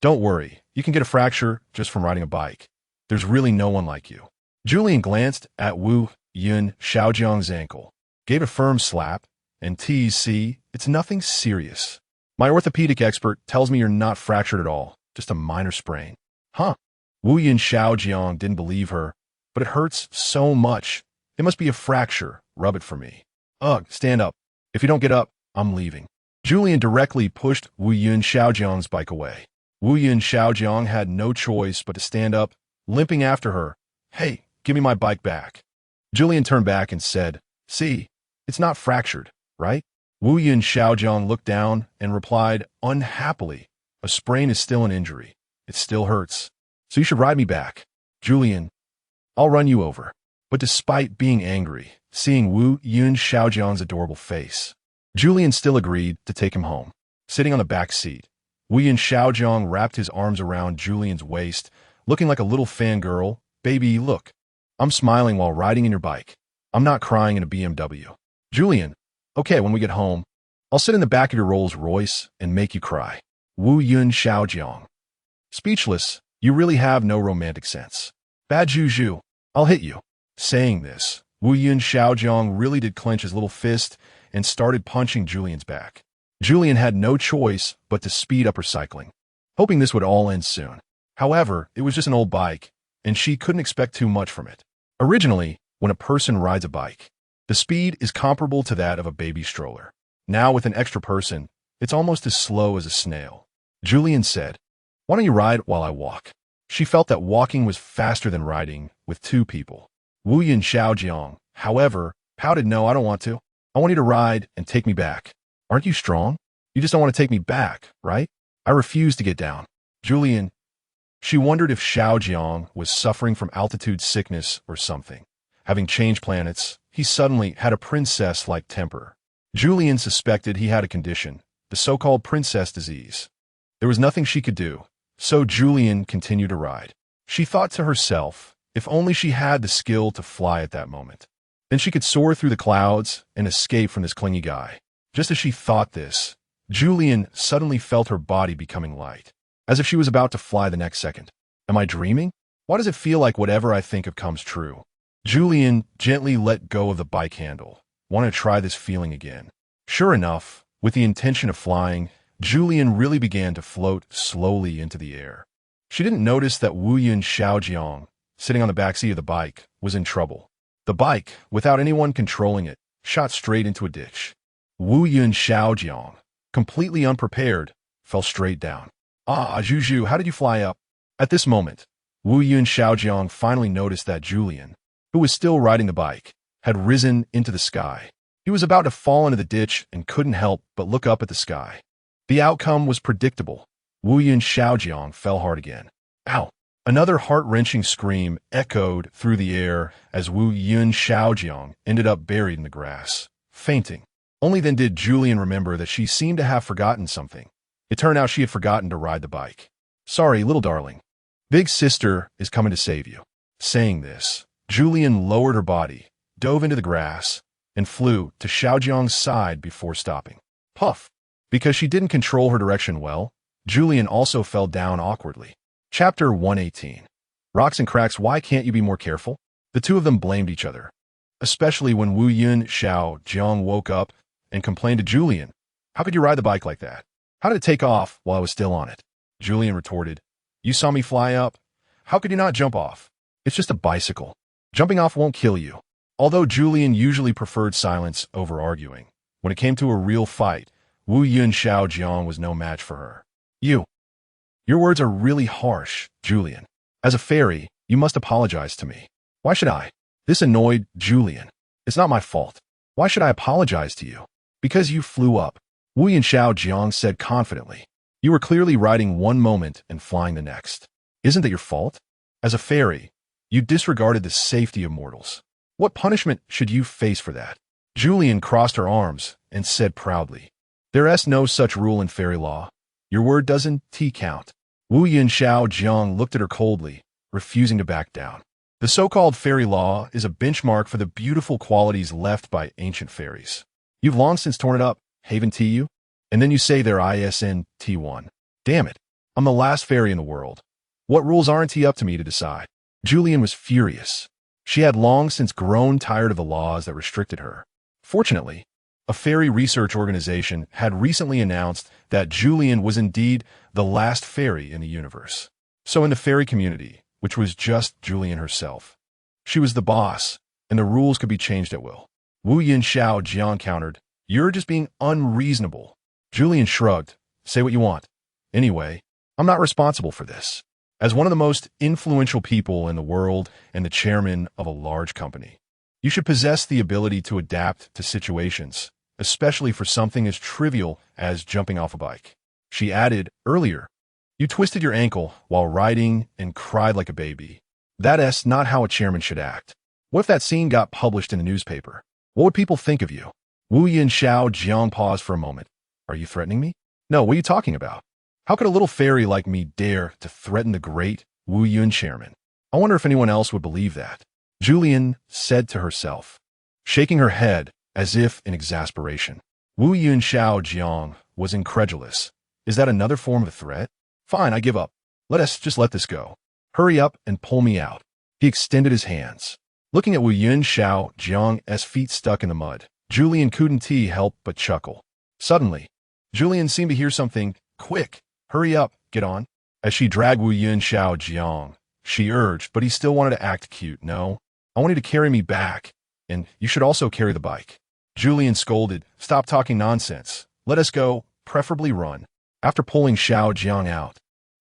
Speaker 1: Don't worry, you can get a fracture just from riding a bike. There's really no one like you. Julian glanced at Wu Yun Xiaojiang's ankle, gave a firm slap, and teased, see, it's nothing serious. My orthopedic expert tells me you're not fractured at all, just a minor sprain. Huh? Wu Yun Xiaojiang didn't believe her, but it hurts so much. It must be a fracture. Rub it for me. Ugh, stand up. If you don't get up, I'm leaving. Julian directly pushed Wu Yun Xiaojiang's bike away. Wu Yun Xiaojiang had no choice but to stand up, limping after her. Hey, give me my bike back. Julian turned back and said, see, it's not fractured, right? Wu Yun Xiaojiang looked down and replied, unhappily, a sprain is still an injury. It still hurts. So you should ride me back. Julian, I'll run you over. But despite being angry, seeing Wu Yun Xiaojiang's adorable face, Julian still agreed to take him home. Sitting on the back seat, Wu Yun Xiaojiang wrapped his arms around Julian's waist, looking like a little fangirl. Baby, look. I'm smiling while riding in your bike. I'm not crying in a BMW. Julian, okay, when we get home, I'll sit in the back of your Rolls Royce and make you cry. Wu Yun Xiaojiang. Speechless, you really have no romantic sense. Bad juju, I'll hit you. Saying this, Wu Yun Xiaojiang really did clench his little fist and started punching Julian's back. Julian had no choice but to speed up her cycling, hoping this would all end soon. However, it was just an old bike, and she couldn't expect too much from it. Originally, when a person rides a bike, the speed is comparable to that of a baby stroller. Now, with an extra person, it's almost as slow as a snail. Julian said, "Why don't you ride while I walk?" She felt that walking was faster than riding with two people. Wu Yun Xiaojiang, however, pouted, "No, I don't want to. I want you to ride and take me back. Aren't you strong? You just don't want to take me back, right?" I refuse to get down. Julian. She wondered if Xiaojiang was suffering from altitude sickness or something. Having changed planets, he suddenly had a princess-like temper. Julian suspected he had a condition, the so-called princess disease. There was nothing she could do, so Julian continued to ride. She thought to herself, if only she had the skill to fly at that moment. Then she could soar through the clouds and escape from this clingy guy. Just as she thought this, Julian suddenly felt her body becoming light, as if she was about to fly the next second. Am I dreaming? Why does it feel like whatever I think of comes true? Julian gently let go of the bike handle, wanted to try this feeling again. Sure enough, with the intention of flying, Julian really began to float slowly into the air. She didn't notice that Wu Yun Xiaojiang, sitting on the backseat of the bike, was in trouble. The bike, without anyone controlling it, shot straight into a ditch. Wu Yun Xiaojiang, completely unprepared, fell straight down. "Ah, Juju, how did you fly up?" At this moment, Wu Yun Xiaojiang finally noticed that Julian, who was still riding the bike, had risen into the sky. He was about to fall into the ditch and couldn't help but look up at the sky. The outcome was predictable. Wu Yun Xiaojiang fell hard again. Ow! Another heart-wrenching scream echoed through the air as Wu Yun Xiaojiang ended up buried in the grass, fainting. Only then did Julian remember that she seemed to have forgotten something. It turned out she had forgotten to ride the bike. "Sorry, little darling. Big sister is coming to save you." Saying this, Julian lowered her body, dove into the grass, and flew to Xiaojiang's side before stopping. Puff! Because she didn't control her direction well, Julian also fell down awkwardly. Chapter 118. Rocks and cracks, why can't you be more careful? The two of them blamed each other, especially when Wu Yun Xiaojiang woke up and complained to Julian. "How could you ride the bike like that? How did it take off while I was still on it?" Julian retorted, "You saw me fly up. How could you not jump off? It's just a bicycle. Jumping off won't kill you." Although Julian usually preferred silence over arguing, when it came to a real fight, Wu Yun Xiaojiang was no match for her. Your words are really harsh, Julian. As a fairy, you must apologize to me." "Why should I?" This annoyed Julian. "It's not my fault. Why should I apologize to you?" "Because you flew up," Wu Yun Xiaojiang said confidently. "You were clearly riding one moment and flying the next. Isn't that your fault? As a fairy, you disregarded the safety of mortals. What punishment should you face for that?" Julian crossed her arms and said proudly, "There's no such rule in fairy law. Your word doesn't count." Wu Yun Xiaojiang looked at her coldly, refusing to back down. The so-called fairy law is a benchmark for the beautiful qualities left by ancient fairies. You've long since torn it up, haven't you? And then you say they're isn't. Damn it. I'm the last fairy in the world. What rules aren't up to me to decide? Julian was furious. She had long since grown tired of the laws that restricted her. Fortunately, a fairy research organization had recently announced that Julian was indeed the last fairy in the universe. So in the fairy community, which was just Julian herself, she was the boss, and the rules could be changed at will. Wu Yun Xiaojiang countered, "You're just being unreasonable." Julian shrugged. "Say what you want. Anyway, I'm not responsible for this. As one of the most influential people in the world and the chairman of a large company, you should possess the ability to adapt to situations, especially for something as trivial as jumping off a bike." She added, "Earlier, you twisted your ankle while riding and cried like a baby. That's not how a chairman should act. What if that scene got published in the newspaper? What would people think of you?" Wu Yun Xiaojiang paused for a moment. "Are you threatening me?" "No, what are you talking about? How could a little fairy like me dare to threaten the great Wu Yun chairman? I wonder if anyone else would believe that," Julian said to herself, shaking her head as if in exasperation. Wu Yun Xiao Jiang was incredulous. Is that another form of a threat? Fine, I give up. Just let this go. Hurry up and pull me out. He extended his hands. Looking at Wu Yun Xiao Jiang's feet stuck in the mud, Julian couldn't help but chuckle. Suddenly, Julian seemed to hear something. Quick, hurry up, get on. As she dragged Wu Yun Xiao Jiang, she urged, but he still wanted to act cute. No, I want you to carry me back, and you should also carry the bike. Julian scolded, stop talking nonsense. Let us go, preferably run. After pulling Xiao Jiang out,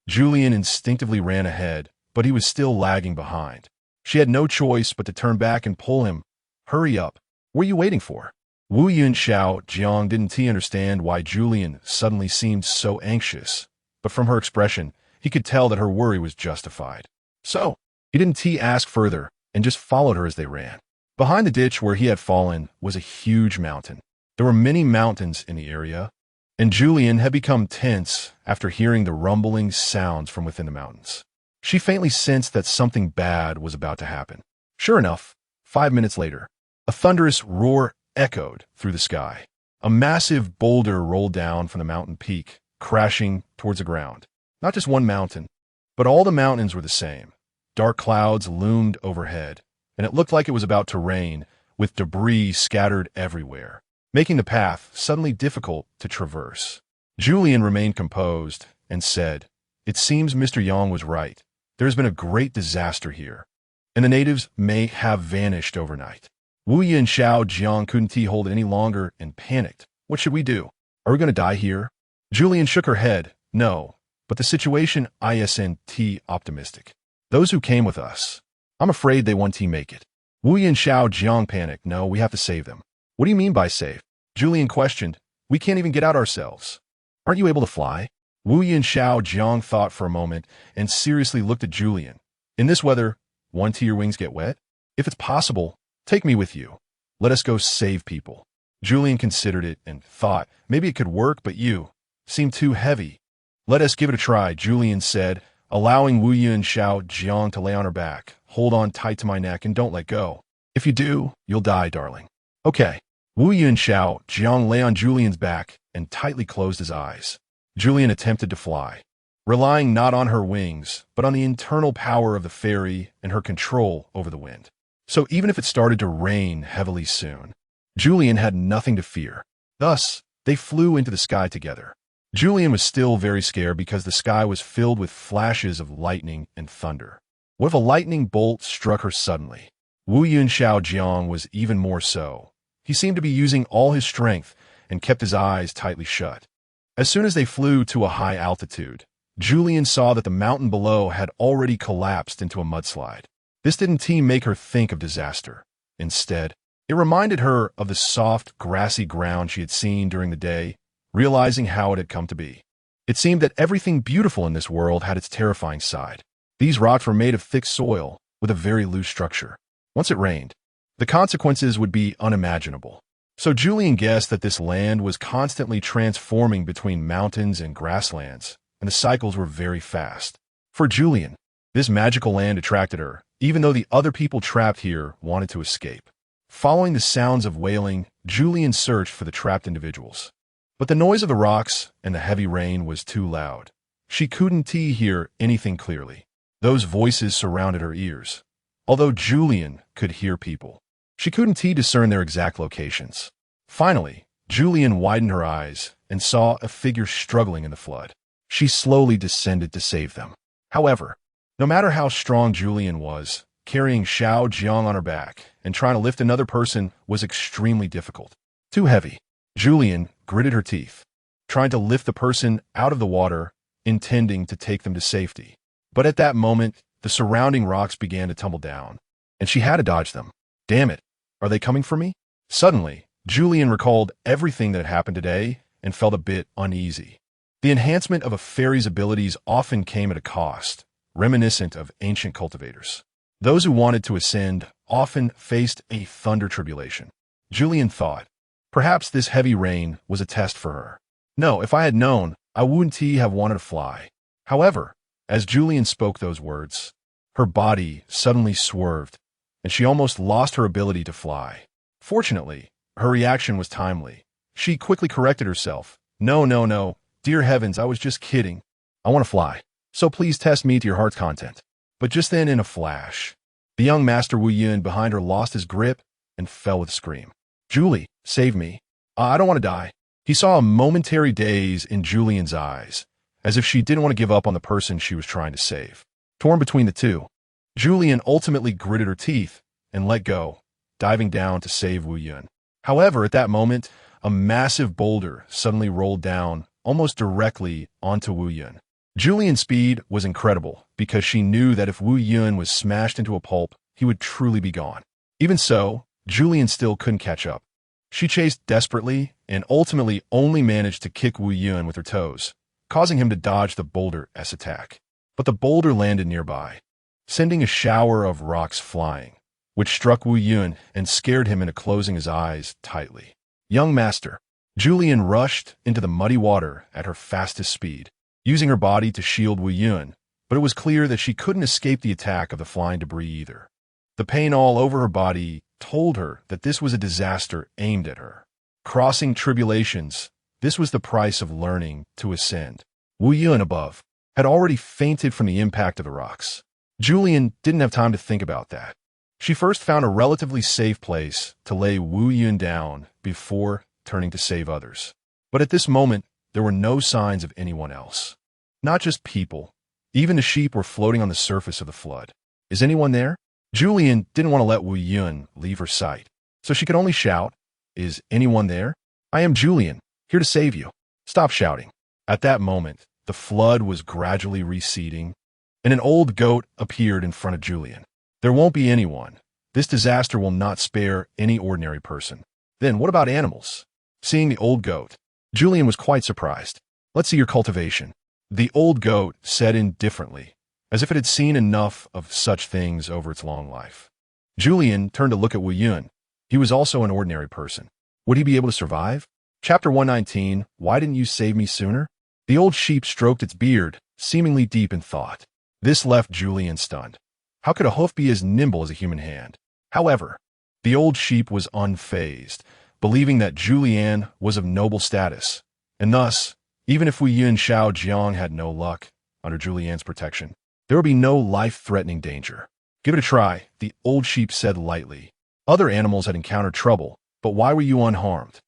Speaker 1: Julian instinctively ran ahead, but he was still lagging behind. She had no choice but to turn back and pull him. Hurry up. What are you waiting for? Wu Yun Xiao Jiang didn't understand why Julian suddenly seemed so anxious, but from her expression, he could tell that her worry was justified. So, he didn't ask further and just followed her as they ran. Behind the ditch where he had fallen was a huge mountain. There were many mountains in the area, and Julian had become tense after hearing the rumbling sounds from within the mountains. She faintly sensed that something bad was about to happen. Sure enough, 5 minutes later, a thunderous roar echoed through the sky. A massive boulder rolled down from the mountain peak, crashing towards the ground. Not just one mountain, but all the mountains were the same. Dark clouds loomed overhead, and it looked like it was about to rain, with debris scattered everywhere, making the path suddenly difficult to traverse. Julian remained composed and said, "It seems Mr. Yang was right. There has been a great disaster here, and the natives may have vanished overnight." Wu Yun Xiao Jiang couldn't hold it any longer and panicked. What should we do? Are we going to die here? Julian shook her head. No, but the situation isn't optimistic. Those who came with us, I'm afraid they won't make it. Wu Yun Xiao Jiang panicked. No, we have to save them. What do you mean by save? Julian questioned. We can't even get out ourselves. Aren't you able to fly? Wu Yun Xiao Jiang thought for a moment and seriously looked at Julian. In this weather, won't your wings get wet? If it's possible, take me with you. Let us go save people. Julian considered it and thought, maybe it could work, but you seem too heavy. Let us give it a try, Julian said, allowing Wu Yun Xiao Jiang to lay on her back. Hold on tight to my neck and don't let go. If you do, you'll die, darling. Okay. Wu Yun Xiao Jiang lay on Julian's back and tightly closed his eyes. Julian attempted to fly, relying not on her wings, but on the internal power of the fairy and her control over the wind. So even if it started to rain heavily soon, Julian had nothing to fear. Thus, they flew into the sky together. Julian was still very scared because the sky was filled with flashes of lightning and thunder. What if a lightning bolt struck her suddenly? Wu Yun Xiao Jiang was even more so. He seemed to be using all his strength and kept his eyes tightly shut. As soon as they flew to a high altitude, Julian saw that the mountain below had already collapsed into a mudslide. This didn't make her think of disaster. Instead, it reminded her of the soft, grassy ground she had seen during the day, realizing how it had come to be. It seemed that everything beautiful in this world had its terrifying side. These rocks were made of thick soil with a very loose structure. Once it rained, the consequences would be unimaginable. So Julian guessed that this land was constantly transforming between mountains and grasslands, and the cycles were very fast. For Julian, this magical land attracted her, even though the other people trapped here wanted to escape. Following the sounds of wailing, Julian searched for the trapped individuals. But the noise of the rocks and the heavy rain was too loud. She couldn't hear anything clearly. Those voices surrounded her ears. Although Julian could hear people, she couldn't discern their exact locations. Finally, Julian widened her eyes and saw a figure struggling in the flood. She slowly descended to save them. However, no matter how strong Julian was, carrying Xiao Jiang on her back and trying to lift another person was extremely difficult. Too heavy. Julian gritted her teeth, trying to lift the person out of the water, intending to take them to safety. But at that moment, the surrounding rocks began to tumble down, and she had to dodge them. Damn it, are they coming for me? Suddenly, Julian recalled everything that had happened today and felt a bit uneasy. The enhancement of a fairy's abilities often came at a cost, reminiscent of ancient cultivators. Those who wanted to ascend often faced a thunder tribulation. Julian thought, perhaps this heavy rain was a test for her. No, if I had known, I wouldn't have wanted to fly. However, as Julian spoke those words, her body suddenly swerved, and she almost lost her ability to fly. Fortunately, her reaction was timely, She quickly corrected herself. No, no, no. Dear heavens, I was just kidding. I want to fly. So please test me to your heart's content. But just then, in a flash, the young master Wu Yun behind her lost his grip and fell with a scream. Julie, save me. I don't want to die. He saw a momentary daze in Julian's eyes, as if she didn't want to give up on the person she was trying to save. Torn between the two, Julian ultimately gritted her teeth and let go, diving down to save Wu Yun. However, at that moment, a massive boulder suddenly rolled down almost directly onto Wu Yun. Julian's speed was incredible because she knew that if Wu Yun was smashed into a pulp, he would truly be gone. Even so, Julian still couldn't catch up. She chased desperately and ultimately only managed to kick Wu Yun with her toes, causing him to dodge the boulder's attack. But the boulder landed nearby, sending a shower of rocks flying, which struck Wu Yun and scared him into closing his eyes tightly. Young master, Julian rushed into the muddy water at her fastest speed, using her body to shield Wu Yun, but it was clear that she couldn't escape the attack of the flying debris either. The pain all over her body told her that this was a disaster aimed at her. Crossing tribulations, this was the price of learning to ascend. Wu Yun above had already fainted from the impact of the rocks. Julian didn't have time to think about that. She first found a relatively safe place to lay Wu Yun down before turning to save others. But at this moment, there were no signs of anyone else. Not just people. Even the sheep were floating on the surface of the flood. Is anyone there? Julian didn't want to let Wu Yun leave her sight, so she could only shout, Is anyone there? I am Julian, here to save you. Stop shouting. At that moment, the flood was gradually receding, and an old goat appeared in front of Julian. There won't be anyone. This disaster will not spare any ordinary person. Then what about animals? Seeing the old goat, Julian was quite surprised. Let's see your cultivation. The old goat said indifferently, as if it had seen enough of such things over its long life. Julian turned to look at Wu Yun. He was also an ordinary person. Would he be able to survive? Chapter 119, Why Didn't You Save Me Sooner? The old sheep stroked its beard, seemingly deep in thought. This left Julian stunned. How could a hoof be as nimble as a human hand? However, the old sheep was unfazed, believing that Julian was of noble status, and thus, even if Wu Yun Xiao Jiang had no luck under Julian's protection, there would be no life-threatening danger. Give it a try, the old sheep said lightly. Other animals had encountered trouble, but why were you unharmed?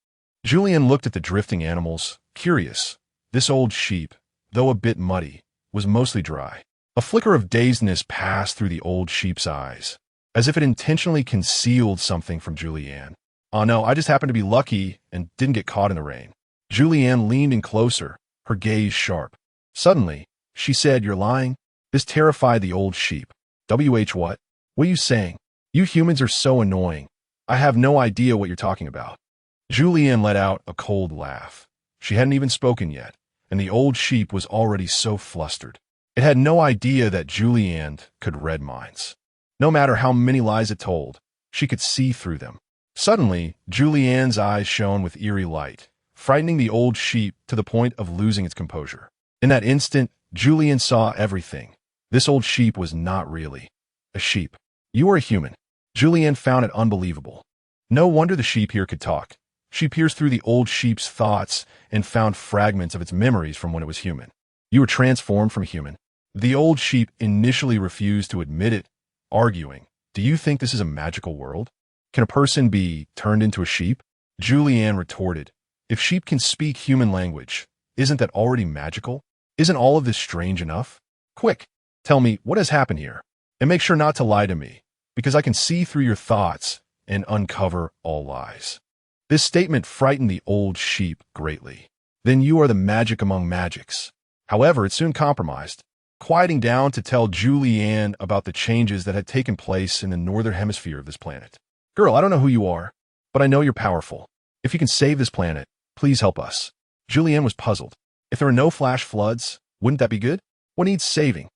Speaker 1: Julian looked at the drifting animals, curious. This old sheep, though a bit muddy, was mostly dry. A flicker of dazedness passed through the old sheep's eyes, as if it intentionally concealed something from Julianne. Oh no, I just happened to be lucky and didn't get caught in the rain. Julianne leaned in closer, her gaze sharp. Suddenly, she said, You're lying? This terrified the old sheep. What? What are you saying? You humans are so annoying. I have no idea what you're talking about. Julianne let out a cold laugh. She hadn't even spoken yet, and the old sheep was already so flustered. It had no idea that Julianne could read minds. No matter how many lies it told, she could see through them. Suddenly, Julianne's eyes shone with eerie light, frightening the old sheep to the point of losing its composure. In that instant, Julian saw everything. This old sheep was not really a sheep. You were a human. Julianne found it unbelievable. No wonder the sheep here could talk. She pierced through the old sheep's thoughts and found fragments of its memories from when it was human. You were transformed from a human. The old sheep initially refused to admit it, arguing, Do you think this is a magical world? Can a person be turned into a sheep? Julianne retorted, If sheep can speak human language, isn't that already magical? Isn't all of this strange enough? Quick, tell me what has happened here, and make sure not to lie to me, because I can see through your thoughts and uncover all lies. This statement frightened the old sheep greatly. Then you are the magic among magics. However, it soon compromised, quieting down to tell Julianne about the changes that had taken place in the northern hemisphere of this planet. Girl, I don't know who you are, but I know you're powerful. If you can save this planet, please help us. Julianne was puzzled. If there are no flash floods, wouldn't that be good? What needs saving?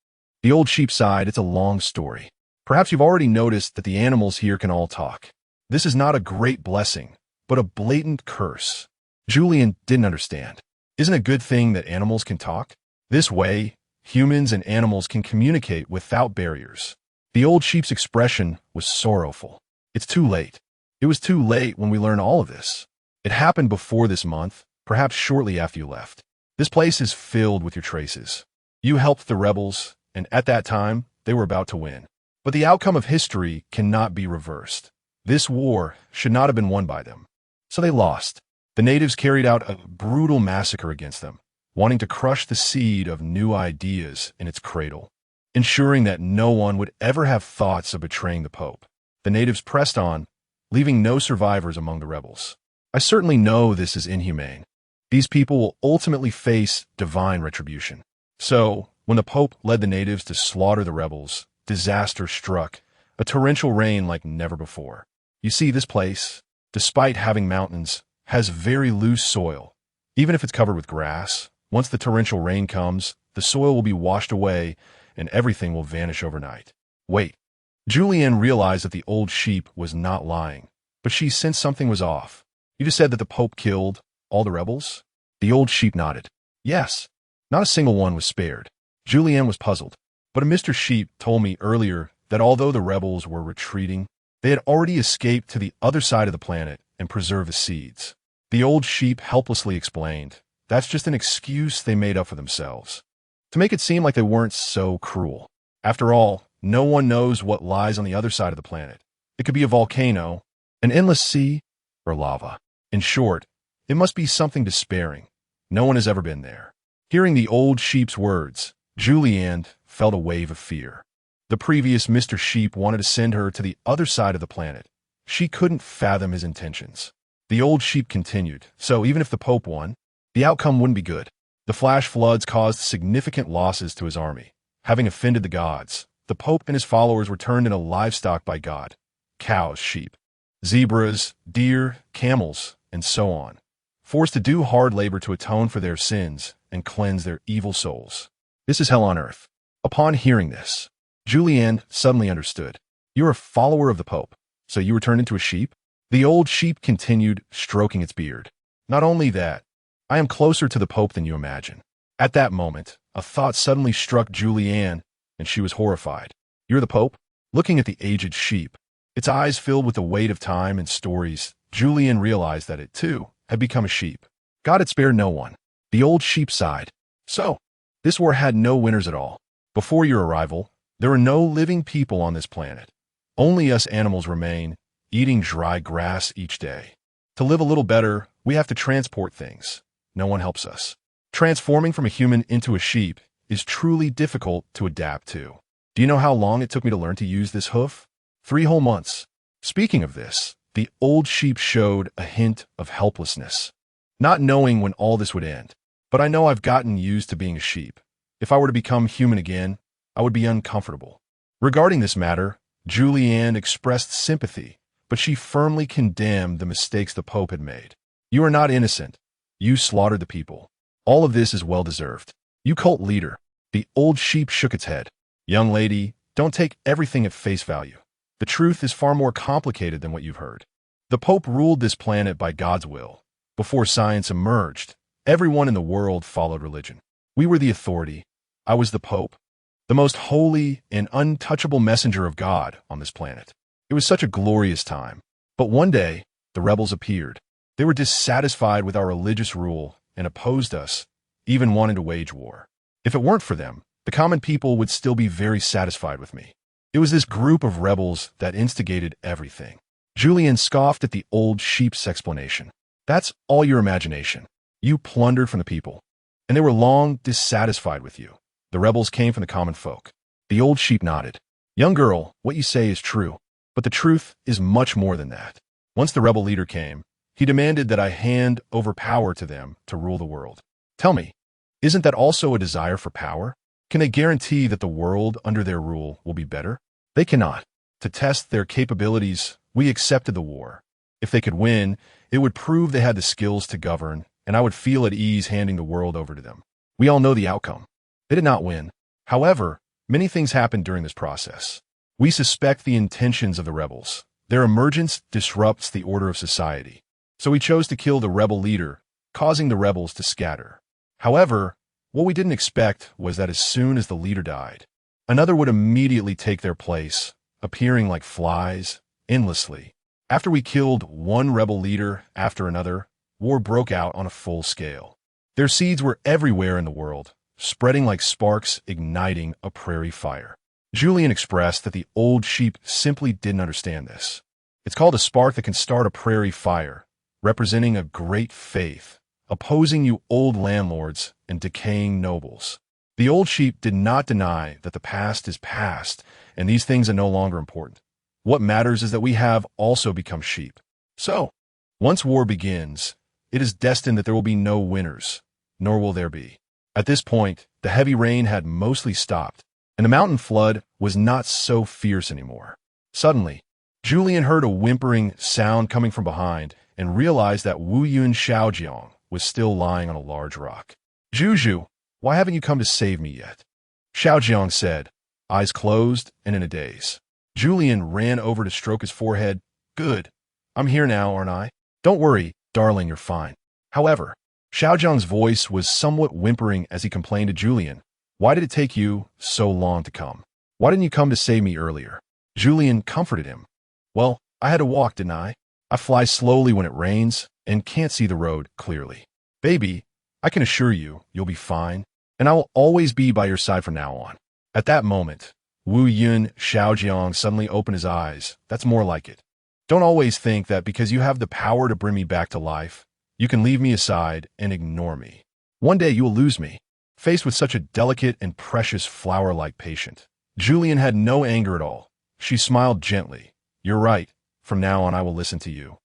Speaker 1: The old sheep sighed. It's a long story. Perhaps you've already noticed that the animals here can all talk. This is not a great blessing, but a blatant curse. Julian didn't understand. Isn't it a good thing that animals can talk? This way, humans and animals can communicate without barriers. The old sheep's expression was sorrowful. It's too late. It was too late when we learned all of this. It happened before this month, perhaps shortly after you left. This place is filled with your traces. You helped the rebels, and at that time, they were about to win. But the outcome of history cannot be reversed. This war should not have been won by them. So they lost. The natives carried out a brutal massacre against them, wanting to crush the seed of new ideas in its cradle, ensuring that no one would ever have thoughts of betraying the Pope. The natives pressed on, leaving no survivors among the rebels. I certainly know this is inhumane. These people will ultimately face divine retribution. So, when the Pope led the natives to slaughter the rebels, disaster struck, a torrential rain like never before. You see, this place, despite having mountains, has very loose soil. Even if it's covered with grass, once the torrential rain comes, the soil will be washed away and everything will vanish overnight. Wait. Julianne realized that the old sheep was not lying, but she sensed something was off. You just said that the Pope killed all the rebels? The old sheep nodded. Yes. Not a single one was spared. Julianne was puzzled, but a Mr. Sheep told me earlier that although the rebels were retreating, they had already escaped to the other side of the planet and preserved the seeds. The old sheep helplessly explained, that's just an excuse they made up for themselves, to make it seem like they weren't so cruel. After all, no one knows what lies on the other side of the planet. It could be a volcano, an endless sea, or lava. In short, it must be something despairing. No one has ever been there. Hearing the old sheep's words, Julianne felt a wave of fear. The previous Mr. Sheep wanted to send her to the other side of the planet. She couldn't fathom his intentions. The old sheep continued, so even if the Pope won, the outcome wouldn't be good. The flash floods caused significant losses to his army. Having offended the gods, the Pope and his followers were turned into livestock by God. Cows, sheep, zebras, deer, camels, and so on. Forced to do hard labor to atone for their sins and cleanse their evil souls. This is hell on earth. Upon hearing this, Julianne suddenly understood. You're a follower of the Pope, so you were turned into a sheep? The old sheep continued, stroking its beard. Not only that, I am closer to the Pope than you imagine. At that moment, a thought suddenly struck Julianne, and she was horrified. You're the Pope? Looking at the aged sheep, its eyes filled with the weight of time and stories, Julianne realized that it, too, had become a sheep. God had spared no one. The old sheep sighed. So, this war had no winners at all. Before your arrival, there were no living people on this planet. Only us animals remain, eating dry grass each day. To live a little better, we have to transport things. No one helps us. Transforming from a human into a sheep is truly difficult to adapt to. Do you know how long it took me to learn to use this hoof? 3 whole months. Speaking of this, the old sheep showed a hint of helplessness, not knowing when all this would end. But I know I've gotten used to being a sheep. If I were to become human again, I would be uncomfortable. Regarding this matter, Julianne expressed sympathy, but she firmly condemned the mistakes the Pope had made. You are not innocent. You slaughtered the people. All of this is well-deserved. You cult leader. The old sheep shook its head. Young lady, don't take everything at face value. The truth is far more complicated than what you've heard. The Pope ruled this planet by God's will. Before science emerged, everyone in the world followed religion. We were the authority. I was the Pope, the most holy and untouchable messenger of God on this planet. It was such a glorious time. But one day, the rebels appeared. They were dissatisfied with our religious rule and opposed us, even wanting to wage war. If it weren't for them, the common people would still be very satisfied with me. It was this group of rebels that instigated everything. Julian scoffed at the old sheep's explanation. That's all your imagination. You plundered from the people, and they were long dissatisfied with you. The rebels came from the common folk. The old sheep nodded. Young girl, what you say is true, but the truth is much more than that. Once the rebel leader came, he demanded that I hand over power to them to rule the world. Tell me, isn't that also a desire for power? Can they guarantee that the world under their rule will be better? They cannot. To test their capabilities, we accepted the war. If they could win, it would prove they had the skills to govern, and I would feel at ease handing the world over to them. We all know the outcome. They did not win. However, many things happened during this process. We suspect the intentions of the rebels. Their emergence disrupts the order of society. So we chose to kill the rebel leader, causing the rebels to scatter. However, what we didn't expect was that as soon as the leader died, another would immediately take their place, appearing like flies, endlessly. After we killed one rebel leader after another, war broke out on a full scale. Their seeds were everywhere in the world, spreading like sparks igniting a prairie fire. Julian expressed that the old sheep simply didn't understand this. It's called a spark that can start a prairie fire, representing a great faith, opposing you old landlords and decaying nobles. The old sheep did not deny that the past is past, and these things are no longer important. What matters is that we have also become sheep. So, once war begins, it is destined that there will be no winners, nor will there be. At this point, the heavy rain had mostly stopped, and the mountain flood was not so fierce anymore. Suddenly, Julian heard a whimpering sound coming from behind and realized that Wu Yun Xiaojiang was still lying on a large rock. "Juju, why haven't you come to save me yet?" Xiaojiang said, eyes closed and in a daze. Julian ran over to stroke his forehead. "Good. I'm here now, aren't I? Don't worry, darling, you're fine." However, Xiaojiang's voice was somewhat whimpering as he complained to Julian. "Why did it take you so long to come? Why didn't you come to save me earlier?" Julian comforted him. "Well, I had to walk, didn't I? I fly slowly when it rains and can't see the road clearly. Baby, I can assure you, you'll be fine, and I will always be by your side from now on." At that moment, Wu Yun Xiaojiang suddenly opened his eyes. "That's more like it. Don't always think that because you have the power to bring me back to life, you can leave me aside and ignore me. One day you will lose me." Faced with such a delicate and precious flower-like patient, Julian had no anger at all. She smiled gently. "You're right. From now on I will listen to you,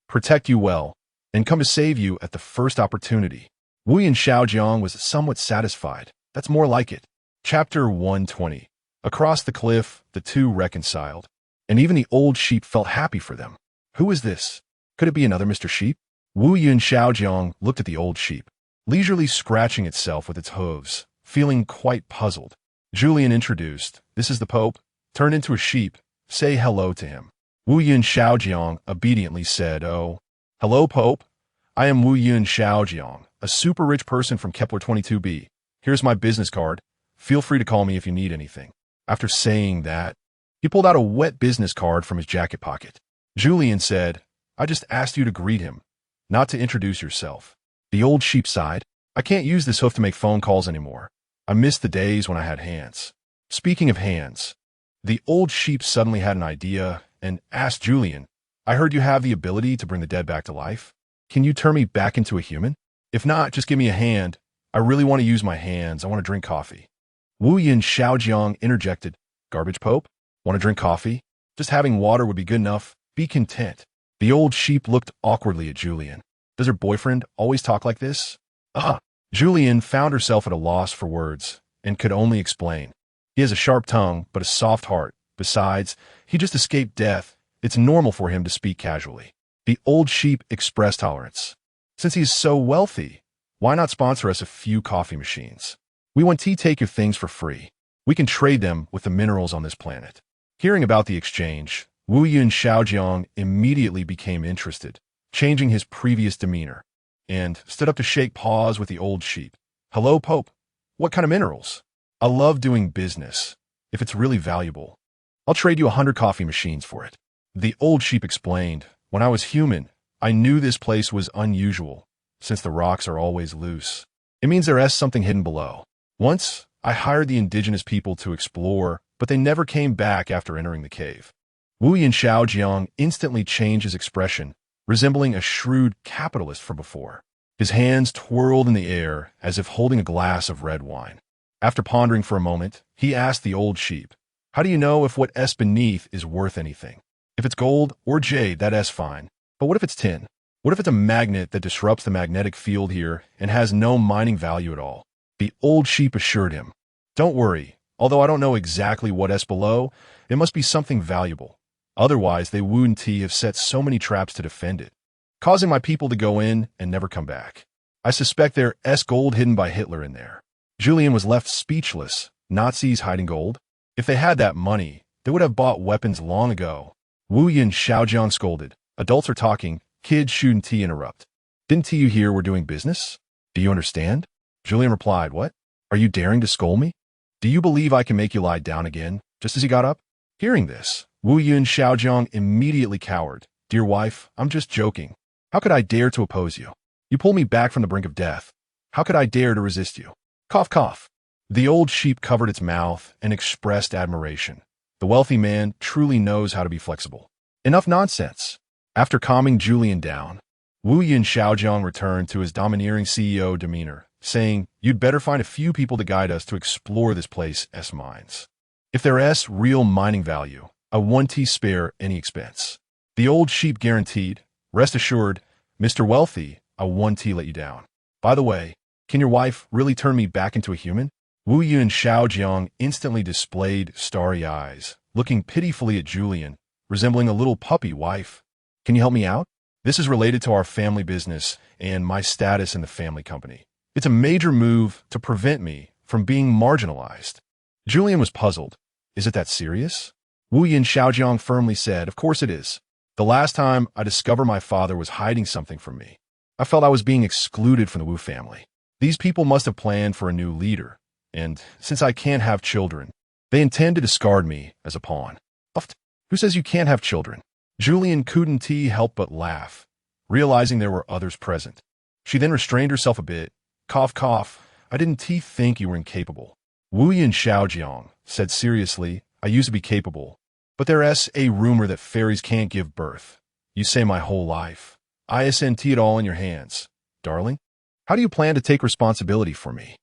Speaker 1: protect you well, and come to save you at the first opportunity." Wu Yun Xiaojiang was somewhat satisfied. That's more like it. Chapter 120. Across the cliff, the two reconciled, and even the old sheep felt happy for them. Who is this? Could it be another Mr. Sheep? Wu Yun Xiaojiang looked at the old sheep, leisurely scratching itself with its hooves, feeling quite puzzled. Julian introduced, "This is the Pope. Turn into a sheep. Say hello to him." Wu Yun Xiaojiang obediently said, "Oh, hello, Pope. I am Wu Yun Xiaojiang, a super rich person from Kepler 22b. Here's my business card. Feel free to call me if you need anything." After saying that, he pulled out a wet business card from his jacket pocket. Julian said, "I just asked you to greet him, not to introduce yourself." The old sheep sighed. "I can't use this hoof to make phone calls anymore. I miss the days when I had hands." Speaking of hands, the old sheep suddenly had an idea and asked Julian, "I heard you have the ability to bring the dead back to life. Can you turn me back into a human? If not, just give me a hand. I really want to use my hands. I want to drink coffee." Wu Yun Xiaojiang interjected, "Garbage Pope? Want to drink coffee? Just having water would be good enough. Be content." The old sheep looked awkwardly at Julian. Does her boyfriend always talk like this? Julian found herself at a loss for words and could only explain. He has a sharp tongue, but a soft heart. Besides, he just escaped death. It's normal for him to speak casually. The old sheep expressed tolerance. "Since he's so wealthy, why not sponsor us a few coffee machines? We want to take your things for free. We can trade them with the minerals on this planet." Hearing about the exchange, Wu Yun Xiaojiang immediately became interested, changing his previous demeanor, and stood up to shake paws with the old sheep. "Hello, Pope. What kind of minerals? I love doing business. If it's really valuable, I'll trade you 100 coffee machines for it." The old sheep explained, "When I was human, I knew this place was unusual, since the rocks are always loose. It means there is something hidden below. Once, I hired the indigenous people to explore, but they never came back after entering the cave." Wu Yun Xiaojiang instantly changed his expression, resembling a shrewd capitalist from before. His hands twirled in the air as if holding a glass of red wine. After pondering for a moment, he asked the old sheep, "How do you know if what is beneath is worth anything? If it's gold or jade, that's fine. But what if it's tin? What if it's a magnet that disrupts the magnetic field here and has no mining value at all?" The old sheep assured him, "Don't worry. Although I don't know exactly what is below, it must be something valuable. Otherwise, they wouldn't have set so many traps to defend it, causing my people to go in and never come back. I suspect there is gold hidden by Hitler in there." Julian was left speechless. Nazis hiding gold? If they had that money, they would have bought weapons long ago. Wu Yun Xiaojiang scolded, "Adults are talking, kids shouldn't interrupt. Didn't you hear we're doing business? Do you understand?" Julian replied, "What? Are you daring to scold me? Do you believe I can make you lie down again?" Just as he got up. Hearing this, Wu Yun Xiaojiang immediately cowered. "Dear wife, I'm just joking. How could I dare to oppose you? You pulled me back from the brink of death. How could I dare to resist you? Cough, cough. The old sheep covered its mouth and expressed admiration. The wealthy man truly knows how to be flexible. Enough nonsense. After calming Julian down, Wu Yin Xiaojiang returned to his domineering CEO demeanor, saying, "You'd better find a few people to guide us to explore this place's mines. If there's real mining value, I won't spare any expense." The old sheep guaranteed, "Rest assured, Mr. Wealthy, I won't let you down. By the way, can your wife really turn me back into a human?" Wu Yin Xiaojiang instantly displayed starry eyes, looking pitifully at Julian, resembling a little puppy. "Wife, can you help me out? This is related to our family business and my status in the family company. It's a major move to prevent me from being marginalized." Julian was puzzled. "Is it that serious?" Wu Yin Xiaojiang firmly said, "Of course it is. The last time I discovered my father was hiding something from me. I felt I was being excluded from the Wu family. These people must have planned for a new leader, and since I can't have children, they intend to discard me as a pawn." "Who says you can't have children?" Julian couldn't help but laugh, realizing there were others present. She then restrained herself a bit. "Cough, cough. I didn't think you were incapable." Wu Yin Xiaojiang said seriously, "I used to be capable, but there's a rumor that fairies can't give birth. You say my whole life. ISNT it all in your hands. Darling, how do you plan to take responsibility for me?"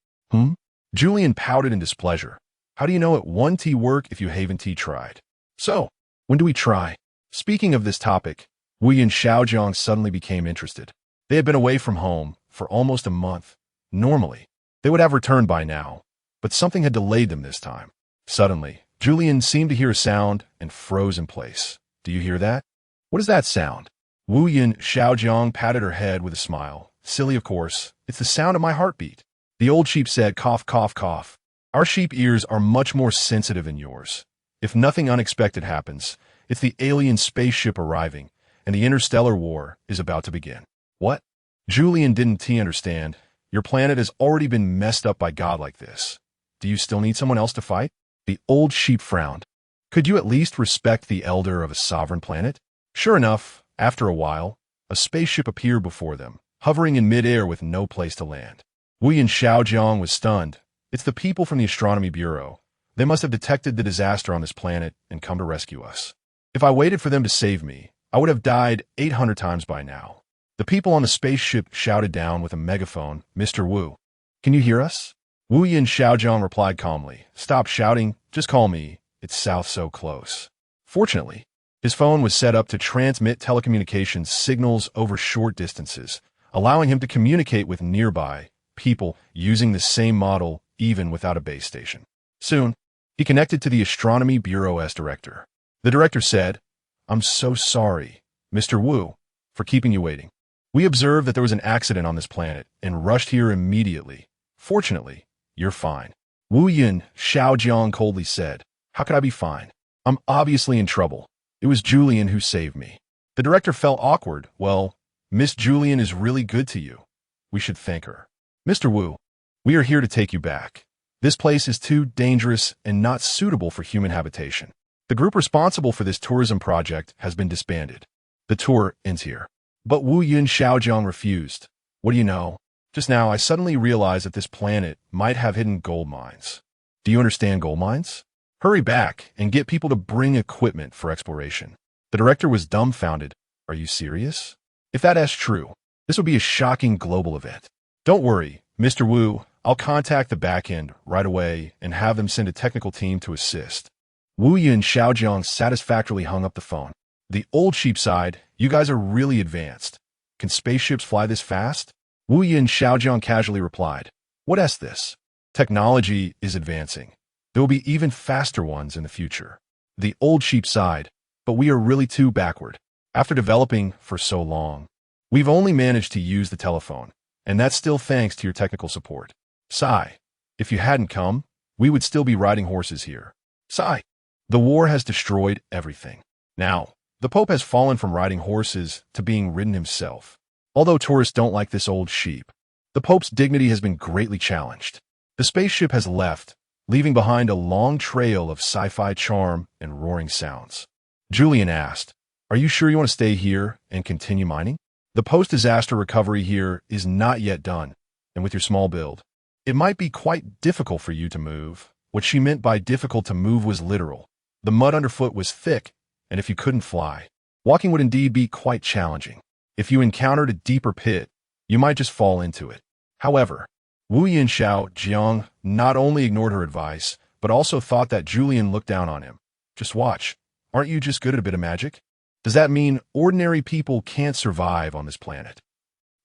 Speaker 1: Julian pouted in displeasure. "How do you know it won't work if you haven't tried? So, when do we try?" Speaking of this topic, Wu Yin Xiaojiang suddenly became interested. They had been away from home for almost a month. Normally, they would have returned by now, but something had delayed them this time. Suddenly, Julian seemed to hear a sound and froze in place. "Do you hear that?" "What is that sound?" Wu Yin Xiaojiang patted her head with a smile. "Silly, of course. It's the sound of my heartbeat." The old sheep said, "Cough, cough, cough. Our sheep ears are much more sensitive than yours. If nothing unexpected happens, it's the alien spaceship arriving, and the interstellar war is about to begin." "What?" Julian didn't understand. "Your planet has already been messed up by God like this. Do you still need someone else to fight?" The old sheep frowned. "Could you at least respect the elder of a sovereign planet?" Sure enough, after a while, a spaceship appeared before them, hovering in midair with no place to land. Wu Yin Xiaojiang was stunned. "It's the people from the Astronomy Bureau. They must have detected the disaster on this planet and come to rescue us. If I waited for them to save me, I would have died 800 times by now." The people on the spaceship shouted down with a megaphone, "Mr. Wu, can you hear us?" Wu Yin Xiaojiang replied calmly, "Stop shouting, just call me. It's south so close." Fortunately, his phone was set up to transmit telecommunications signals over short distances, allowing him to communicate with nearby people using the same model even without a base station. Soon, he connected to the Astronomy Bureau's director. The director said, "I'm so sorry, Mr. Wu, for keeping you waiting. We observed that there was an accident on this planet and rushed here immediately. Fortunately, you're fine." Wu Yin Xiaojiang coldly said, "How could I be fine? I'm obviously in trouble. It was Julian who saved me." The director felt awkward. "Well, Miss Julian is really good to you. We should thank her." "Mr. Wu, we are here to take you back. This place is too dangerous and not suitable for human habitation. The group responsible for this tourism project has been disbanded. The tour ends here." But Wu Yin Xiaojiang refused. "What do you know? Just now I suddenly realized that this planet might have hidden gold mines. Do you understand gold mines? Hurry back and get people to bring equipment for exploration." The director was dumbfounded. "Are you serious? If that is true, this would be a shocking global event." "Don't worry, Mr. Wu. I'll contact the back end right away and have them send a technical team to assist." Wu Yin Xiaojiang satisfactorily hung up the phone. The old sheep sighed, "You guys are really advanced. Can spaceships fly this fast?" Wu Yin Xiaojiang casually replied, "What is this? Technology is advancing. There will be even faster ones in the future." The old sheep sighed, "But we are really too backward. After developing for so long, we've only managed to use the telephone, and that's still thanks to your technical support. Sigh, if you hadn't come, we would still be riding horses here. Sigh, the war has destroyed everything. Now, the Pope has fallen from riding horses to being ridden himself. Although tourists don't like this old sheep, the Pope's dignity has been greatly challenged. The spaceship has left, leaving behind a long trail of sci-fi charm and roaring sounds." Julian asked, "Are you sure you want to stay here and continue mining?" The post-disaster recovery here is not yet done, and with your small build, it might be quite difficult for you to move. What she meant by difficult to move was literal. The mud underfoot was thick, and if you couldn't fly, walking would indeed be quite challenging. If you encountered a deeper pit, you might just fall into it. However, Wu Yin-Xiao Jiang not only ignored her advice, but also thought that Julian looked down on him. Just watch. Aren't you just good at a bit of magic? Does that mean ordinary people can't survive on this planet?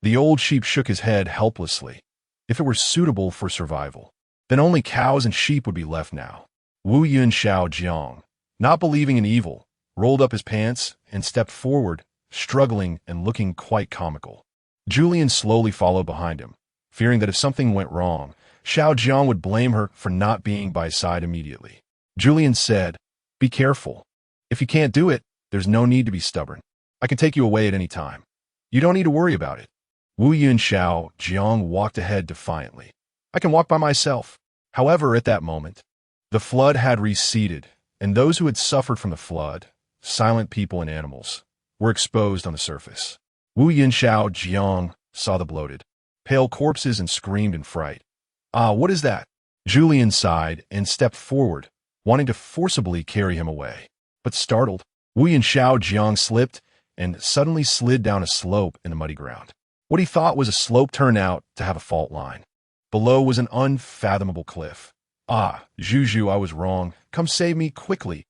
Speaker 1: The old sheep shook his head helplessly. If it were suitable for survival, then only cows and sheep would be left now. Wu Yin-Xiao Jiang, not believing in evil, rolled up his pants and stepped forward, struggling and looking quite comical. Julian slowly followed behind him, fearing that if something went wrong, Xiao Jiang would blame her for not being by his side immediately. Julian said, "Be careful. If you can't do it, there's no need to be stubborn. I can take you away at any time. You don't need to worry about it." Wu Yin-Xiao Jiang walked ahead defiantly. "I can walk by myself." However, at that moment, the flood had receded, and those who had suffered from the flood, silent people and animals, were exposed on the surface. Wu Yin-Xiao Jiang saw the bloated, pale corpses and screamed in fright. "Ah, what is that?" Julian sighed and stepped forward, wanting to forcibly carry him away. But startled, Wu Yin-Xiao Jiang slipped and suddenly slid down a slope in the muddy ground. What he thought was a slope turned out to have a fault line. Below was an unfathomable cliff. "Ah, Juju, I was wrong. Come save me quickly."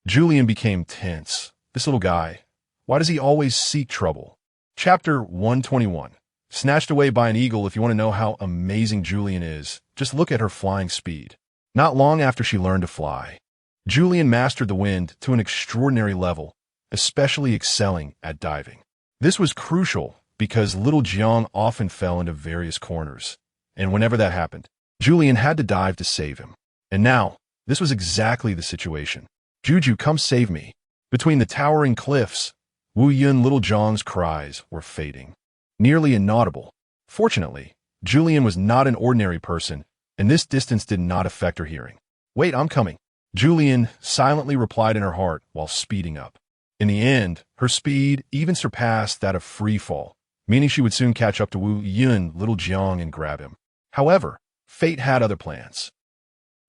Speaker 1: Julian became tense. This little guy, why does he always seek trouble? Chapter 121. Snatched away by an eagle. If you want to know how amazing Julian is, just look at her flying speed. Not long after she learned to fly, Julian mastered the wind to an extraordinary level, especially excelling at diving. This was crucial because little Jiang often fell into various corners, and whenever that happened, Julian had to dive to save him. And now, this was exactly the situation. "Juju, come save me." Between the towering cliffs, Wu Yun little Jiang's cries were fading, nearly inaudible. Fortunately, Julian was not an ordinary person, and this distance did not affect her hearing. "Wait, I'm coming," Julian silently replied in her heart while speeding up. In the end, her speed even surpassed that of free fall, meaning she would soon catch up to Wu Yun little Jiang and grab him. However, fate had other plans.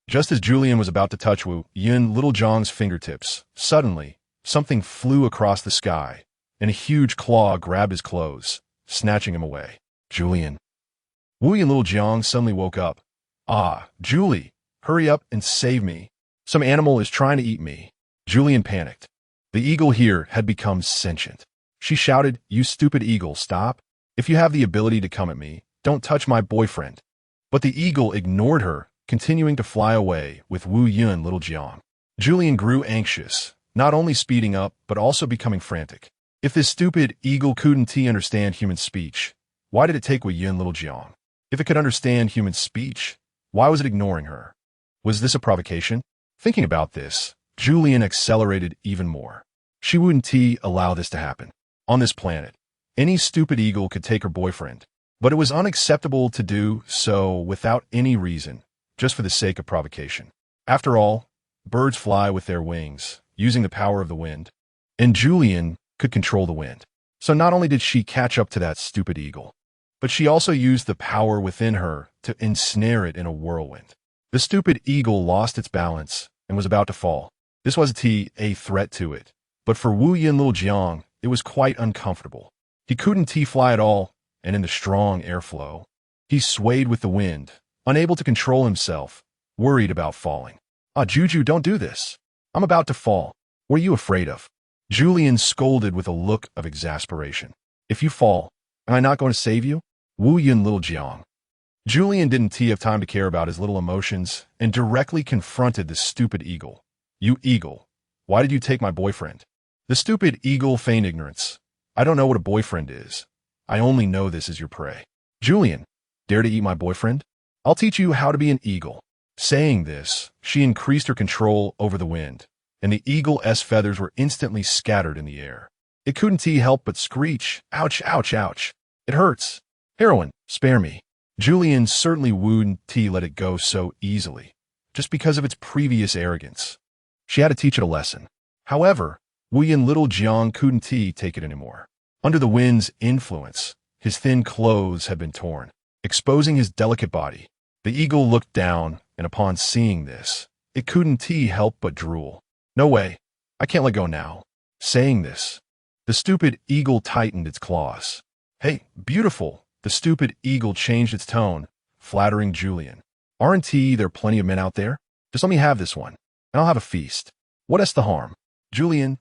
Speaker 1: Just as Julian was about to touch Wu Yun little Jiang's fingertips, suddenly, something flew across the sky, and a huge claw grabbed his clothes, snatching him away. "Julian." Wu Yun little Jiang suddenly woke up. "Ah, Julie, hurry up and save me. Some animal is trying to eat me." Julian panicked. The eagle here had become sentient. She shouted, "You stupid eagle, stop. If you have the ability to come at me, don't touch my boyfriend." But the eagle ignored her, continuing to fly away with Wu Yun little Jiang. Julian grew anxious, not only speeding up, but also becoming frantic. If this stupid eagle couldn't understand human speech, why did it take Wu Yun little Jiang? If it could understand human speech, why was it ignoring her? Was this a provocation? Thinking about this, Julian accelerated even more. She wouldn't allow this to happen. On this planet, any stupid eagle could take her boyfriend, but it was unacceptable to do so without any reason, just for the sake of provocation. After all, birds fly with their wings, using the power of the wind, and Julian could control the wind. So not only did she catch up to that stupid eagle, but she also used the power within her to ensnare it in a whirlwind. The stupid eagle lost its balance and was about to fall. This was a threat to it, but for Wu Yun little Jiang, it was quite uncomfortable. He couldn't fly at all, and in the strong airflow, he swayed with the wind, unable to control himself, worried about falling. "Ah, Juju, don't do this. I'm about to fall. What are you afraid of?" Julian scolded with a look of exasperation. "If you fall, am I not going to save you?" Wu Yun little Jiang. Julian didn't have time to care about his little emotions and directly confronted the stupid eagle. "You eagle, why did you take my boyfriend?" The stupid eagle feigned ignorance. "I don't know what a boyfriend is. I only know this is your prey." "Julian, dare to eat my boyfriend? I'll teach you how to be an eagle." Saying this, she increased her control over the wind, and the eagle's feathers were instantly scattered in the air. It couldn't help but screech, "Ouch, ouch, ouch. It hurts. Heroine, spare me." Julian certainly wouldn't let it go so easily, just because of its previous arrogance. She had to teach it a lesson. However, Wu Yun little Jiang couldn't take it anymore. Under the wind's influence, his thin clothes had been torn, exposing his delicate body. The eagle looked down, and upon seeing this, it couldn't help but drool. No way. I can't let go now. Saying this, the stupid eagle tightened its claws. Hey, beautiful. The stupid eagle changed its tone, flattering Julian. Aren't there plenty of men out there? Just let me have this one, and I'll have a feast. What's the harm? Julian,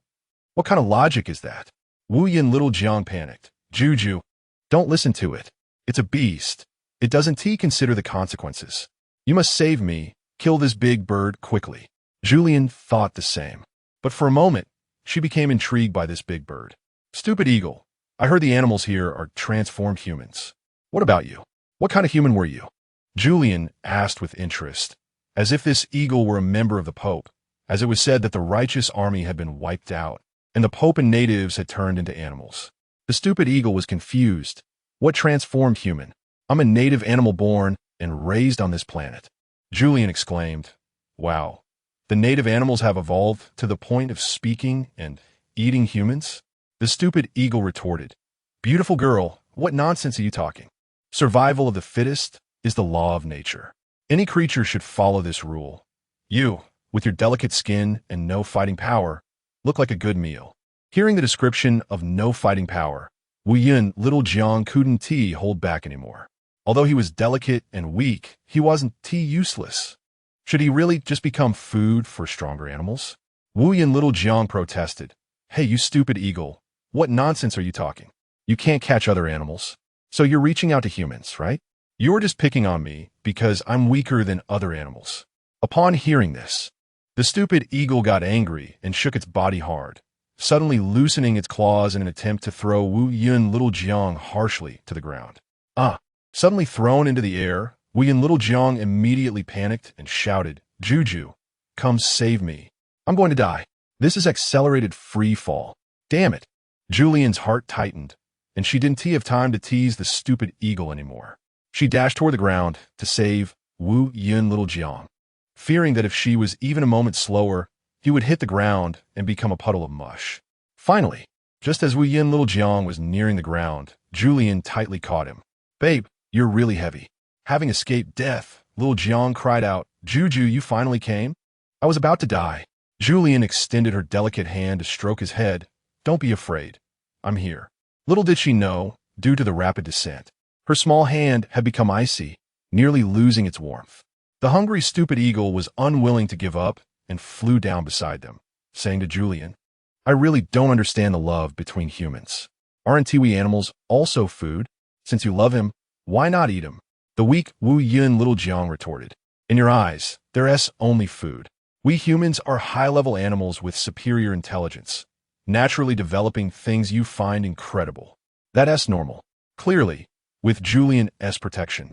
Speaker 1: what kind of logic is that? Wu Yin Little Jiang panicked. Juju, don't listen to it. It's a beast. It doesn't consider the consequences. You must save me. Kill this big bird quickly. Julian thought the same. But for a moment, she became intrigued by this big bird. Stupid eagle, I heard the animals here are transformed humans. What about you? What kind of human were you? Julian asked with interest, as if this eagle were a member of the Pope, as it was said that the righteous army had been wiped out, and the Pope and natives had turned into animals. The stupid eagle was confused. What transformed human? I'm a native animal born and raised on this planet. Julian exclaimed, Wow, the native animals have evolved to the point of speaking and eating humans? The stupid eagle retorted, Beautiful girl, what nonsense are you talking? Survival of the fittest is the law of nature. Any creature should follow this rule. You, with your delicate skin and no fighting power, look like a good meal. Hearing the description of no fighting power, Wu Yin Little Jiang couldn't hold back anymore. Although he was delicate and weak, he wasn't useless. Should he really just become food for stronger animals? Wu Yin Little Jiang protested. Hey, you stupid eagle, what nonsense are you talking? You can't catch other animals. So you're reaching out to humans, right? You're just picking on me because I'm weaker than other animals. Upon hearing this, the stupid eagle got angry and shook its body hard, suddenly loosening its claws in an attempt to throw Wu Yin Little Jiang harshly to the ground. Suddenly thrown into the air, Wu Yin Little Jiang immediately panicked and shouted, Juju, come save me. I'm going to die. This is accelerated free fall. Damn it. Julian's heart tightened, and she didn't have time to tease the stupid eagle anymore. She dashed toward the ground to save Wu Yin Little Jiang, fearing that if she was even a moment slower, he would hit the ground and become a puddle of mush. Finally, just as Wu Yin Little Jiang was nearing the ground, Julian tightly caught him. Babe, you're really heavy. Having escaped death, Little Jiang cried out, Juju, you finally came? I was about to die. Julian extended her delicate hand to stroke his head. Don't be afraid. I'm here. Little did she know, due to the rapid descent, her small hand had become icy, nearly losing its warmth. The hungry, stupid eagle was unwilling to give up and flew down beside them, saying to Julian, I really don't understand the love between humans. Aren't we animals also food? Since you love him, why not eat him? The weak Wu Yin Little Jiang retorted, In your eyes, there's only food. We humans are high-level animals with superior intelligence, naturally developing things you find incredible. That's normal. Clearly, with Julian's protection,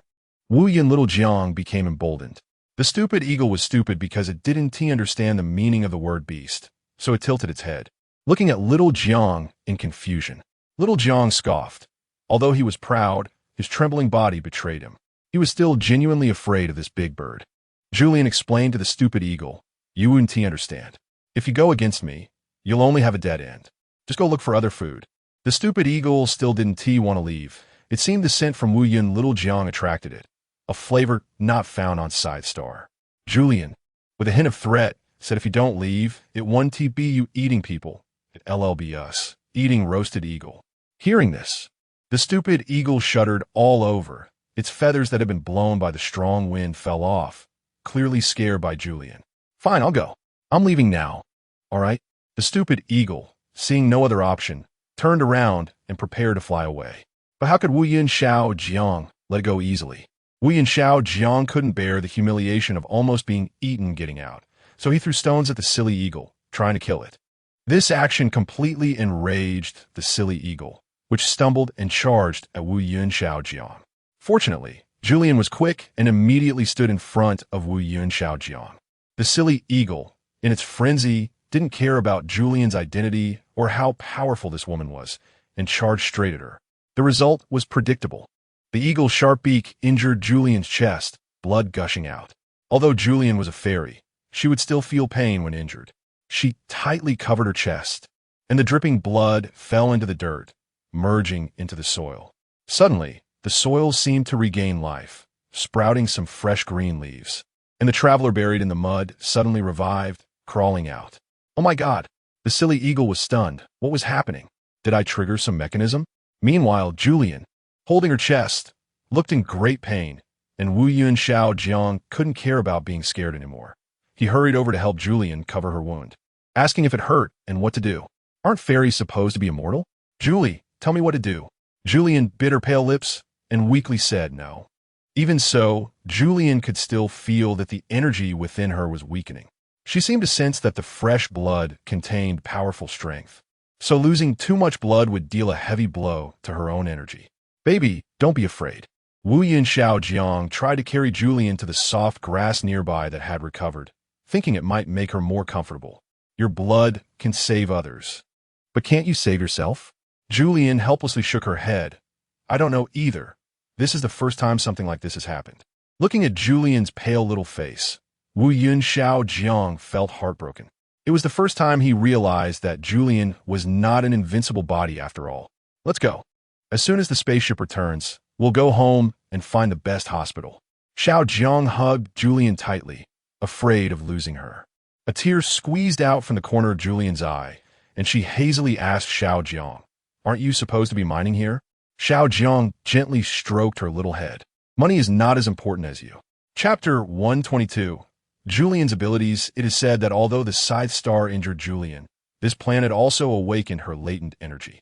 Speaker 1: Wu Yin Little Jiang became emboldened. The stupid eagle was stupid because it didn't understand the meaning of the word beast, so it tilted its head, looking at Little Jiang in confusion. Little Jiang scoffed. Although he was proud, his trembling body betrayed him. He was still genuinely afraid of this big bird. Julian explained to the stupid eagle, You wouldn't understand. If you go against me, you'll only have a dead end. Just go look for other food. The stupid eagle still didn't want to leave. It seemed the scent from Wu Yin Little Jiang attracted it, a flavor not found on Scythe Star. Julian, with a hint of threat, said if you don't leave, it won't be you eating people. It'll be us, eating roasted eagle. Hearing this, the stupid eagle shuddered all over. Its feathers that had been blown by the strong wind fell off, clearly scared by Julian. Fine, I'll go. I'm leaving now. All right? The stupid eagle, seeing no other option, turned around and prepared to fly away. But how could Wu Yin Xiao Jiang let it go easily? Wu Yin Xiao Jiang couldn't bear the humiliation of almost being eaten getting out, so he threw stones at the silly eagle, trying to kill it. This action completely enraged the silly eagle, which stumbled and charged at Wu Yin Xiao Jiang. Fortunately, Julian was quick and immediately stood in front of Wu Yin Xiao Jiang. The silly eagle, in its frenzy, didn't care about Julian's identity or how powerful this woman was, and charged straight at her. The result was predictable. The eagle's sharp beak injured Julian's chest, blood gushing out. Although Julian was a fairy, she would still feel pain when injured. She tightly covered her chest, and the dripping blood fell into the dirt, merging into the soil. Suddenly, the soil seemed to regain life, sprouting some fresh green leaves. And the traveler buried in the mud suddenly revived, crawling out. Oh my God! The silly eagle was stunned. What was happening? Did I trigger some mechanism? Meanwhile, Julian, holding her chest, looked in great pain, and Wu Yun Xiao Jiang couldn't care about being scared anymore. He hurried over to help Julian cover her wound, asking if it hurt and what to do. Aren't fairies supposed to be immortal? Julie, tell me what to do. Julian bit her pale lips and weakly said no. Even so, Julian could still feel that the energy within her was weakening. She seemed to sense that the fresh blood contained powerful strength. So losing too much blood would deal a heavy blow to her own energy. Baby, don't be afraid. Wu Yin Xiao Jiang tried to carry Julian to the soft grass nearby that had recovered, thinking it might make her more comfortable. Your blood can save others. But can't you save yourself? Julian helplessly shook her head. I don't know either. This is the first time something like this has happened. Looking at Julian's pale little face, Wu Yun Xiao Jiang felt heartbroken. It was the first time he realized that Julian was not an invincible body after all. Let's go. As soon as the spaceship returns, we'll go home and find the best hospital. Xiao Jiang hugged Julian tightly, afraid of losing her. A tear squeezed out from the corner of Julian's eye, and she hazily asked Xiao Jiang, Aren't you supposed to be mining here? Xiao Jiang gently stroked her little head. Money is not as important as you. Chapter 122. Julian's abilities. It is said that although the Scythe Star injured Julian, this planet also awakened her latent energy.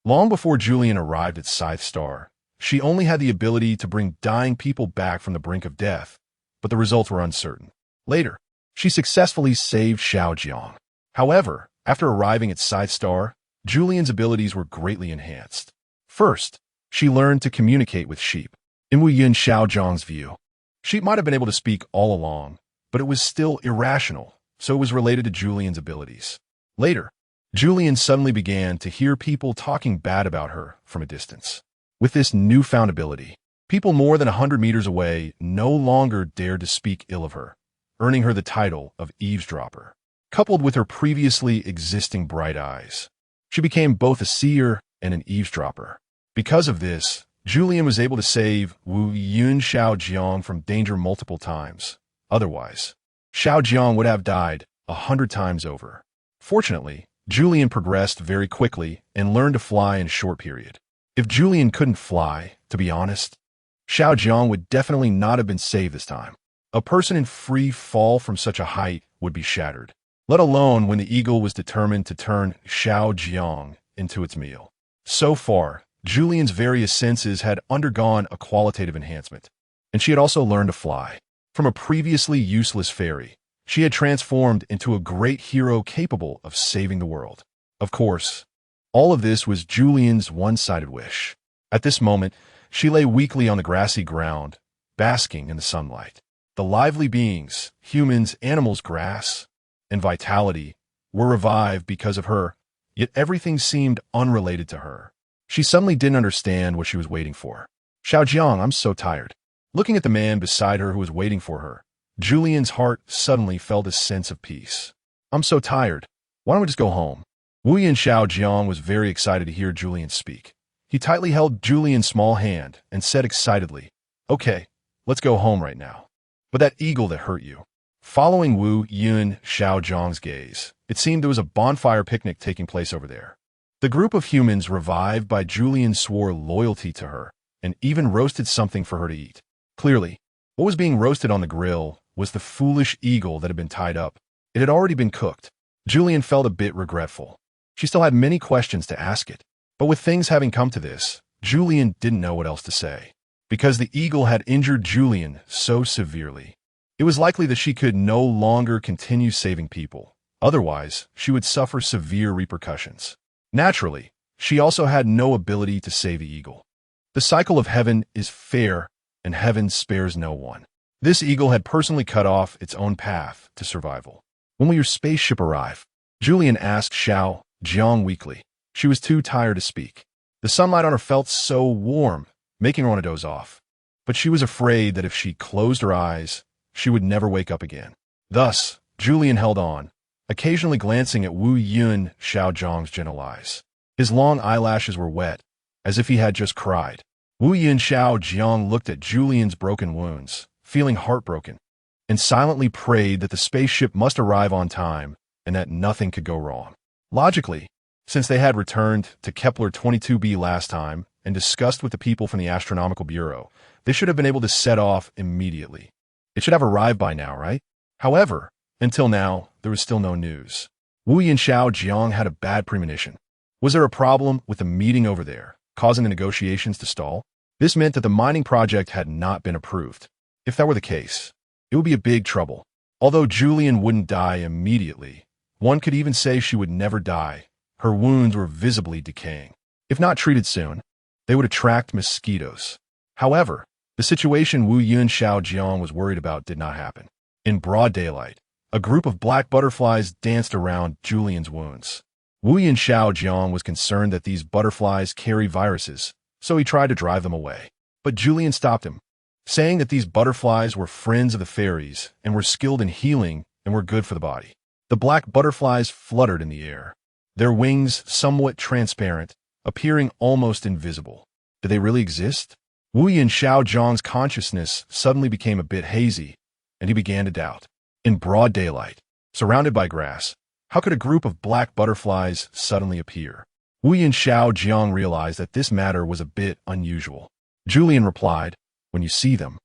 Speaker 1: Long before Julian arrived at Scythe Star, she only had the ability to bring dying people back from the brink of death, but the results were uncertain. Later, she successfully saved Xiao Jiang. However, after arriving at Scythe Star, Julian's abilities were greatly enhanced. First, she learned to communicate with sheep. In Wu Yun Xiao Jiang's view, sheep might have been able to speak all along, but it was still irrational, so it was related to Julian's abilities. Later, Julian suddenly began to hear people talking bad about her from a distance. With this newfound ability, people more than 100 meters away no longer dared to speak ill of her, earning her the title of eavesdropper. Coupled with her previously existing bright eyes, she became both a seer and an eavesdropper. Because of this, Julian was able to save Wu Yun Xiao Jiang from danger multiple times. Otherwise, Xiao Jiang would have died 100 times over. Fortunately, Julian progressed very quickly and learned to fly in a short period. If Julian couldn't fly, to be honest, Xiao Jiang would definitely not have been saved this time. A person in free fall from such a height would be shattered, let alone when the eagle was determined to turn Xiao Jiang into its meal. So far, Julian's various senses had undergone a qualitative enhancement, and she had also learned to fly. From a previously useless fairy, she had transformed into a great hero capable of saving the world. Of course, all of this was Julian's one-sided wish. At this moment, she lay weakly on the grassy ground, basking in the sunlight. The lively beings, humans, animals, grass, and vitality, were revived because of her, yet everything seemed unrelated to her. She suddenly didn't understand what she was waiting for. Xiao Jiang, I'm so tired. Looking at the man beside her who was waiting for her, Julian's heart suddenly felt a sense of peace. I'm so tired. Why don't we just go home? Wu Yin Xiao Jiang was very excited to hear Julian speak. He tightly held Julian's small hand and said excitedly, Okay, let's go home right now. But that eagle that hurt you. Following Wu Yun Xiao Jiang's gaze, it seemed there was a bonfire picnic taking place over there. The group of humans revived by Julian swore loyalty to her and even roasted something for her to eat. Clearly, what was being roasted on the grill was the foolish eagle that had been tied up. It had already been cooked. Julian felt a bit regretful. She still had many questions to ask it. But with things having come to this, Julian didn't know what else to say. Because the eagle had injured Julian so severely, it was likely that she could no longer continue saving people. Otherwise, she would suffer severe repercussions. Naturally, she also had no ability to save the eagle. The cycle of heaven is fair, and heaven spares no one. This eagle had personally cut off its own path to survival. When will your spaceship arrive? Julian asked Xiao Jiang weakly. She was too tired to speak. The sunlight on her felt so warm, making her want to doze off. But she was afraid that if she closed her eyes, she would never wake up again. Thus, Julian held on, occasionally glancing at Wu Yun Xiao Jiang's gentle eyes. His long eyelashes were wet, as if he had just cried. Wu Yin Xiao Jiang looked at Julian's broken wounds, feeling heartbroken, and silently prayed that the spaceship must arrive on time and that nothing could go wrong. Logically, since they had returned to Kepler 22b last time and discussed with the people from the Astronomical Bureau, they should have been able to set off immediately. It should have arrived by now, right? However, until now, there was still no news. Wu Yin Xiao Jiang had a bad premonition. Was there a problem with the meeting over there, causing the negotiations to stall? This meant that the mining project had not been approved. If that were the case, it would be a big trouble. Although Julian wouldn't die immediately, one could even say she would never die. Her wounds were visibly decaying. If not treated soon, they would attract mosquitoes. However, the situation Wu Yun Xiao Jiang was worried about did not happen. In broad daylight, a group of black butterflies danced around Julian's wounds. Wu Yun Xiao Jiang was concerned that these butterflies carry viruses, so he tried to drive them away. But Julian stopped him, saying that these butterflies were friends of the fairies and were skilled in healing and were good for the body. The black butterflies fluttered in the air, their wings somewhat transparent, appearing almost invisible. Did they really exist? Wu Yin Xiao Jiang's consciousness suddenly became a bit hazy, and he began to doubt. In broad daylight, surrounded by grass, how could a group of black butterflies suddenly appear? Wu Yin Xiao Jiang realized that this matter was a bit unusual. Julian replied, "When you see them,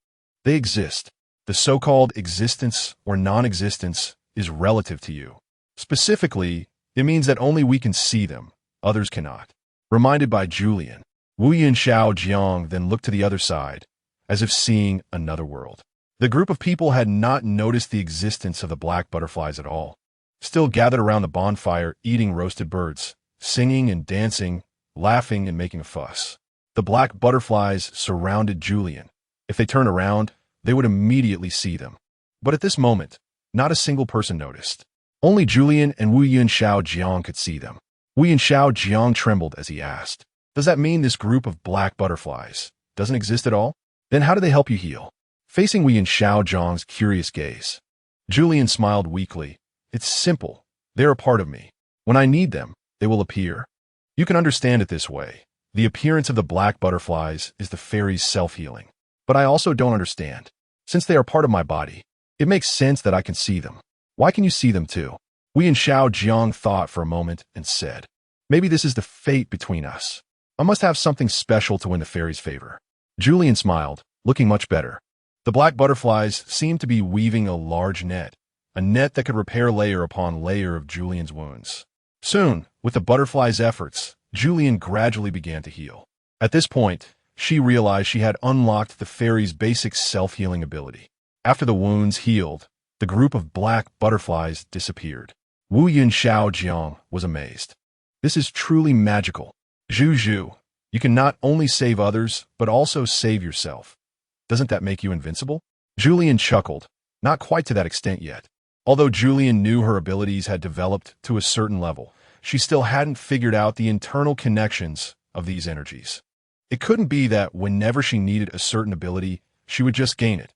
Speaker 1: they exist. The so-called existence or non-existence is relative to you. Specifically, it means that only we can see them, others cannot." Reminded by Julian, Wu Yin Xiao Jiang then looked to the other side, as if seeing another world. The group of people had not noticed the existence of the black butterflies at all, still gathered around the bonfire eating roasted birds, singing and dancing, laughing and making a fuss. The black butterflies surrounded Julian. If they turned around, they would immediately see them. But at this moment, not a single person noticed. Only Julian and Wu Yin Xiao Jiang could see them. Wu Yin Xiao Jiang trembled as he asked, "Does that mean this group of black butterflies doesn't exist at all? Then how do they help you heal?" Facing Wu Yin Xiao Jiang's curious gaze, Julian smiled weakly. "It's simple. They're a part of me. When I need them, they will appear. You can understand it this way. The appearance of the black butterflies is the fairies' self-healing. But I also don't understand. Since they are part of my body, it makes sense that I can see them. Why can you see them too?" Wu Yin Xiao Jiang thought for a moment and said, "Maybe this is the fate between us. I must have something special to win the fairies' favor." Julian smiled, looking much better. The black butterflies seemed to be weaving a large net, a net that could repair layer upon layer of Julian's wounds. Soon, with the butterflies' efforts, Julian gradually began to heal. At this point, she realized she had unlocked the fairy's basic self-healing ability. After the wounds healed, the group of black butterflies disappeared. Wu Yin Xiao Jiang was amazed. "This is truly magical. Zhu Zhu, you can not only save others, but also save yourself. Doesn't that make you invincible?" Julian chuckled, not quite to that extent yet. Although Julian knew her abilities had developed to a certain level, she still hadn't figured out the internal connections of these energies. It couldn't be that whenever she needed a certain ability, she would just gain it,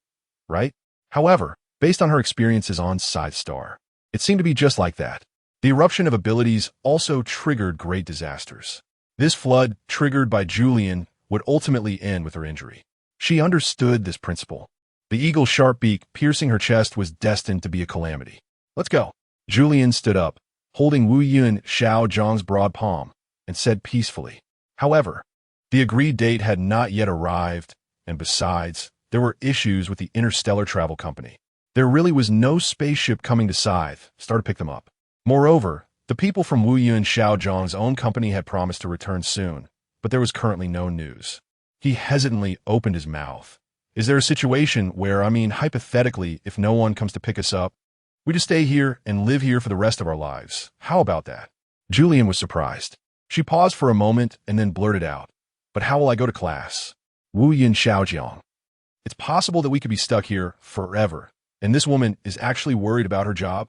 Speaker 1: right? However, based on her experiences on Scythe Star, it seemed to be just like that. The eruption of abilities also triggered great disasters. This flood, triggered by Julian, would ultimately end with her injury. She understood this principle. The eagle's sharp beak piercing her chest was destined to be a calamity. "Let's go." Julian stood up, holding Wu Yun Xiao Jiang's broad palm, and said peacefully. However, the agreed date had not yet arrived, and besides, there were issues with the interstellar travel company. There really was no spaceship coming to Scythe Star to pick them up. Moreover, the people from Wu Yun Xiao Jiang's own company had promised to return soon, but there was currently no news. He hesitantly opened his mouth. "Is there a situation where, hypothetically, if no one comes to pick us up, we just stay here and live here for the rest of our lives? How about that?" Julian was surprised. She paused for a moment and then blurted out, "But how will I go to class?" Wu Yin Xiao Jiang. "It's possible that we could be stuck here forever, and this woman is actually worried about her job.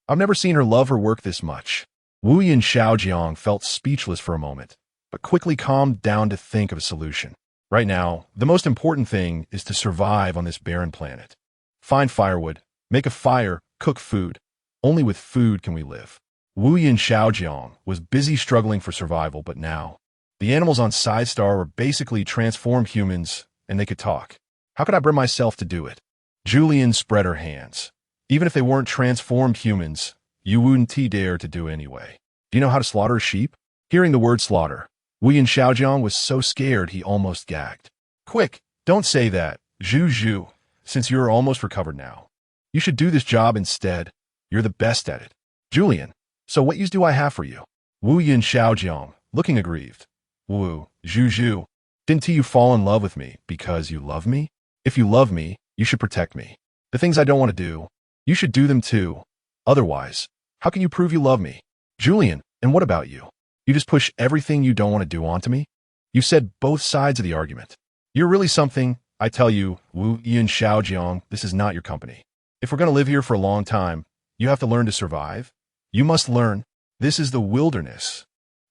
Speaker 1: I've never seen her love her work this much." Wu Yin Xiao Jiang felt speechless for a moment, but quickly calmed down to think of a solution. Right now, the most important thing is to survive on this barren planet. Find firewood, make a fire, cook food. Only with food can we live. Wu Yin Xiao Jiang was busy struggling for survival, but now, The animals on Scythe Star were basically transformed humans, and they could talk. How could I bring myself to do it? Julian spread her hands. Even if they weren't transformed humans, you wouldn't dare to do it anyway. Do you know how to slaughter a sheep? Hearing the word slaughter, Wu Yin Xiaojiang was so scared he almost gagged. Quick, don't say that, Zhu Zhu, since you're almost recovered now. You should do this job instead. You're the best at it. Julian, so what use do I have for you? Wu Yin Xiaojiang, looking aggrieved. Wu, Zhu Zhu, didn't you fall in love with me because you love me? If you love me, you should protect me. The things I don't want to do, you should do them too. Otherwise, how can you prove you love me? Julian, and what about you? You just push everything you don't want to do onto me? You said both sides of the argument. You're really something. I tell you, Wu Yin Xiaojiang, this is not your company. If we're going to live here for a long time, you have to learn to survive. You must learn. This is the wilderness.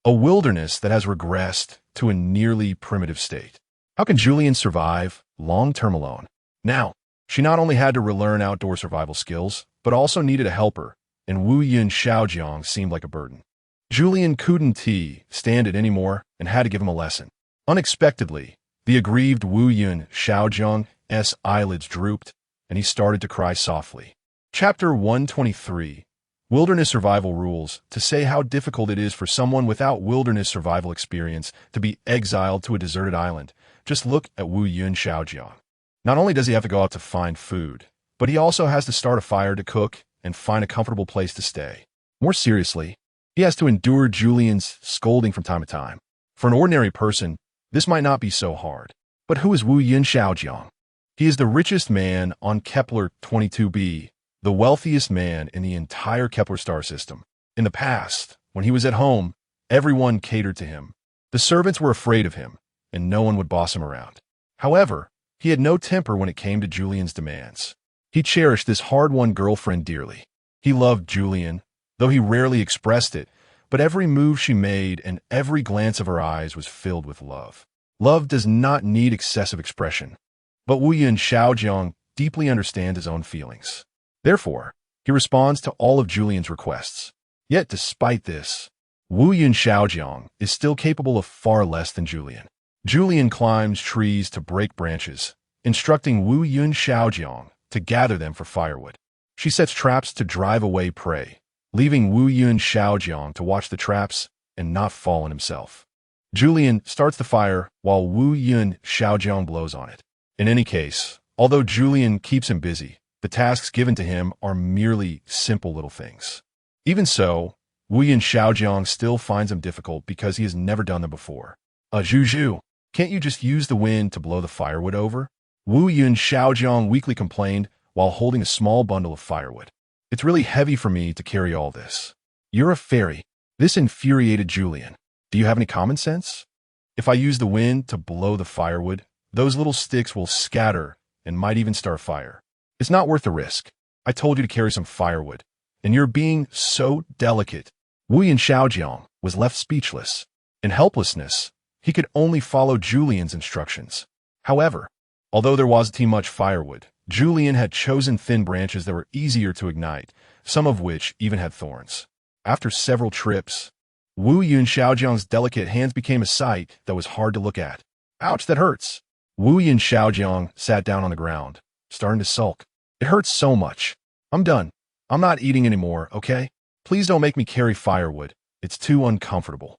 Speaker 1: A wilderness that has regressed to a nearly primitive state. How can Julian survive long-term alone? Now, she not only had to relearn outdoor survival skills, but also needed a helper, and Wu Yin Xiaojiang seemed like a burden. Julian couldn't stand it anymore and had to give him a lesson. Unexpectedly, the aggrieved Wu Yin Xiaojiang's eyelids drooped, and he started to cry softly. Chapter 123. Wilderness Survival Rules. To say how difficult it is for someone without wilderness survival experience to be exiled to a deserted island, just look at Wu Yin Xiaojiang. Not only does he have to go out to find food, but he also has to start a fire to cook and find a comfortable place to stay. More seriously, he has to endure Julian's scolding from time to time. For an ordinary person, this might not be so hard. But who is Wu Yin Xiaojiang? He is the richest man on Kepler 22b, the wealthiest man in the entire Kepler star system. In the past, when he was at home, everyone catered to him. The servants were afraid of him, and no one would boss him around. However, he had no temper when it came to Julian's demands. He cherished this hard-won girlfriend dearly. He loved Julian, though he rarely expressed it, but every move she made and every glance of her eyes was filled with love. Love does not need excessive expression, but Wu Yin Xiaojiang deeply understands his own feelings. Therefore, he responds to all of Julian's requests. Yet despite this, Wu Yin Xiaojiang is still capable of far less than Julian. Julian climbs trees to break branches, instructing Wu Yin Xiaojiang to gather them for firewood. She sets traps to drive away prey, leaving Wu Yin Xiaojiang to watch the traps and not fall on himself. Julian starts the fire while Wu Yin Xiaojiang blows on it. In any case, although Julian keeps him busy, the tasks given to him are merely simple little things. Even so, Wu Yin Xiaojiang still finds them difficult because he has never done them before. Zhu Zhu, can't you just use the wind to blow the firewood over? Wu Yin Xiaojiang weakly complained while holding a small bundle of firewood. It's really heavy for me to carry all this. You're a fairy. This infuriated Julian. Do you have any common sense? If I use the wind to blow the firewood, those little sticks will scatter and might even start a fire. It's not worth the risk. I told you to carry some firewood, and you're being so delicate. Wu Yin Xiaojiang was left speechless. In helplessness, he could only follow Julian's instructions. However, although there wasn't too much firewood, Julian had chosen thin branches that were easier to ignite, some of which even had thorns. After several trips, Wu Yin Xiaojiang's delicate hands became a sight that was hard to look at. Ouch, that hurts. Wu Yin Xiaojiang sat down on the ground, starting to sulk. It hurts so much. I'm done. I'm not eating anymore, okay? Please don't make me carry firewood. It's too uncomfortable.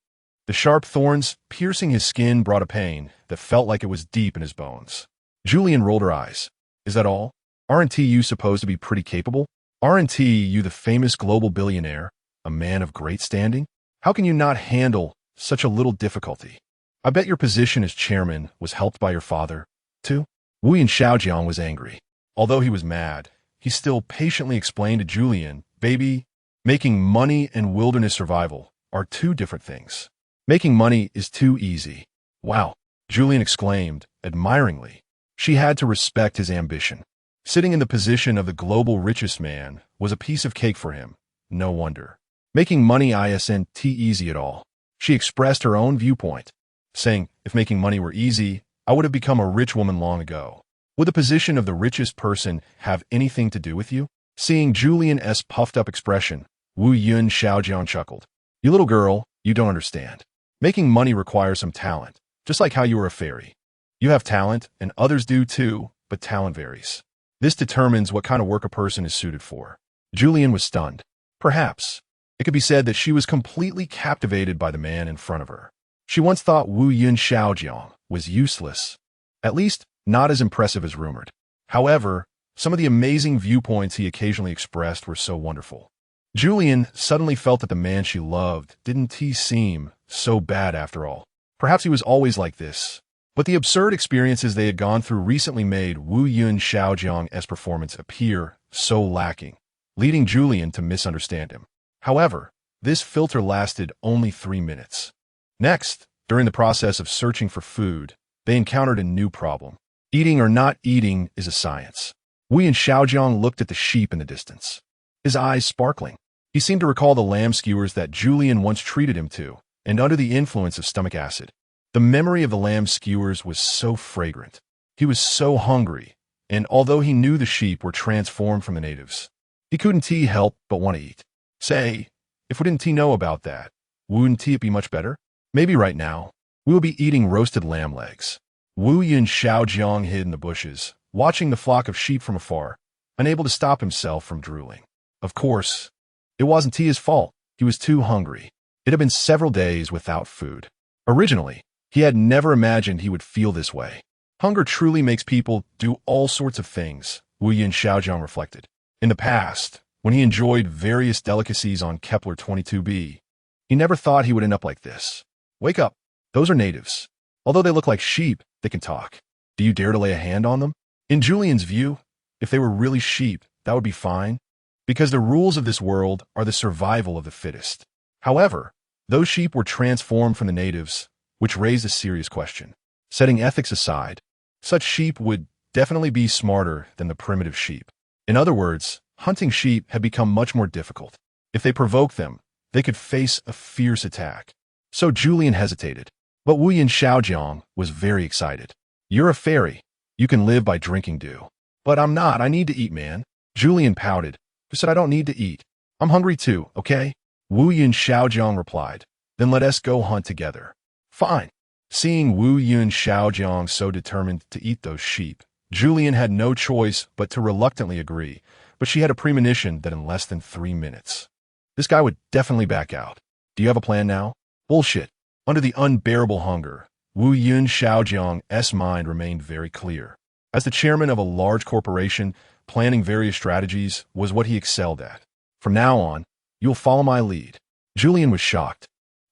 Speaker 1: The sharp thorns piercing his skin brought a pain that felt like it was deep in his bones. Julian rolled her eyes. Is that all? Aren't you supposed to be pretty capable? Aren't you the famous global billionaire, a man of great standing? How can you not handle such a little difficulty? I bet your position as chairman was helped by your father, too? Wu Yin Xiaojiang was angry. Although he was mad, he still patiently explained to Julian, baby, making money and wilderness survival are two different things. Making money is too easy. Wow, Julian exclaimed, admiringly. She had to respect his ambition. Sitting in the position of the global richest man was a piece of cake for him. No wonder. Making money isn't easy at all. She expressed her own viewpoint, saying, if making money were easy, I would have become a rich woman long ago. Would the position of the richest person have anything to do with you? Seeing Julian's puffed-up expression, Wu Yin Xiaojiang chuckled. You little girl, you don't understand. Making money requires some talent, just like how you are a fairy. You have talent, and others do too, but talent varies. This determines what kind of work a person is suited for. Julian was stunned. Perhaps it could be said that she was completely captivated by the man in front of her. She once thought Wu Yun Xiaojiang was useless, at least not as impressive as rumored. However, some of the amazing viewpoints he occasionally expressed were so wonderful. Julian suddenly felt that the man she loved didn't seem so bad after all. Perhaps he was always like this. But the absurd experiences they had gone through recently made Wu Yun Xiaojiang's performance appear so lacking, leading Julian to misunderstand him. However, this filter lasted only 3 minutes. Next, during the process of searching for food, they encountered a new problem. Eating or not eating is a science. Wu Yun Xiaojiang looked at the sheep in the distance, his eyes sparkling. He seemed to recall the lamb skewers that Julian once treated him to, and under the influence of stomach acid. The memory of the lamb skewers was so fragrant. He was so hungry, and although he knew the sheep were transformed from the natives, he couldn't help but want to eat. Say, if we didn't know about that, wouldn't it be much better? Maybe right now, we will be eating roasted lamb legs. Wu Yun Xiaojiang hid in the bushes, watching the flock of sheep from afar, unable to stop himself from drooling. Of course, it wasn't his fault. He was too hungry. It had been several days without food. Originally, he had never imagined he would feel this way. Hunger truly makes people do all sorts of things, Wu Yun Xiaojiang reflected. In the past, when he enjoyed various delicacies on Kepler 22b, he never thought he would end up like this. Wake up. Those are natives. Although they look like sheep, they can talk. Do you dare to lay a hand on them? In Julian's view, if they were really sheep, that would be fine, because the rules of this world are the survival of the fittest. However, those sheep were transformed from the natives, which raised a serious question. Setting ethics aside, such sheep would definitely be smarter than the primitive sheep. In other words, hunting sheep had become much more difficult. If they provoked them, they could face a fierce attack. So Julian hesitated. But Wu Yun Xiaojiang was very excited. You're a fairy. You can live by drinking dew. But I'm not. I need to eat, man. Julian pouted. Who said I don't need to eat? I'm hungry too, okay? Wu Yun Xiaojiang replied. Then let us go hunt together. Fine. Seeing Wu Yun Xiaojiang so determined to eat those sheep, Julian had no choice but to reluctantly agree, but she had a premonition that in less than 3 minutes, this guy would definitely back out. Do you have a plan now? Bullshit. Under the unbearable hunger, Wu Yun Xiaojiang's mind remained very clear. As the chairman of a large corporation, planning various strategies was what he excelled at. From now on, you'll follow my lead. Julian was shocked.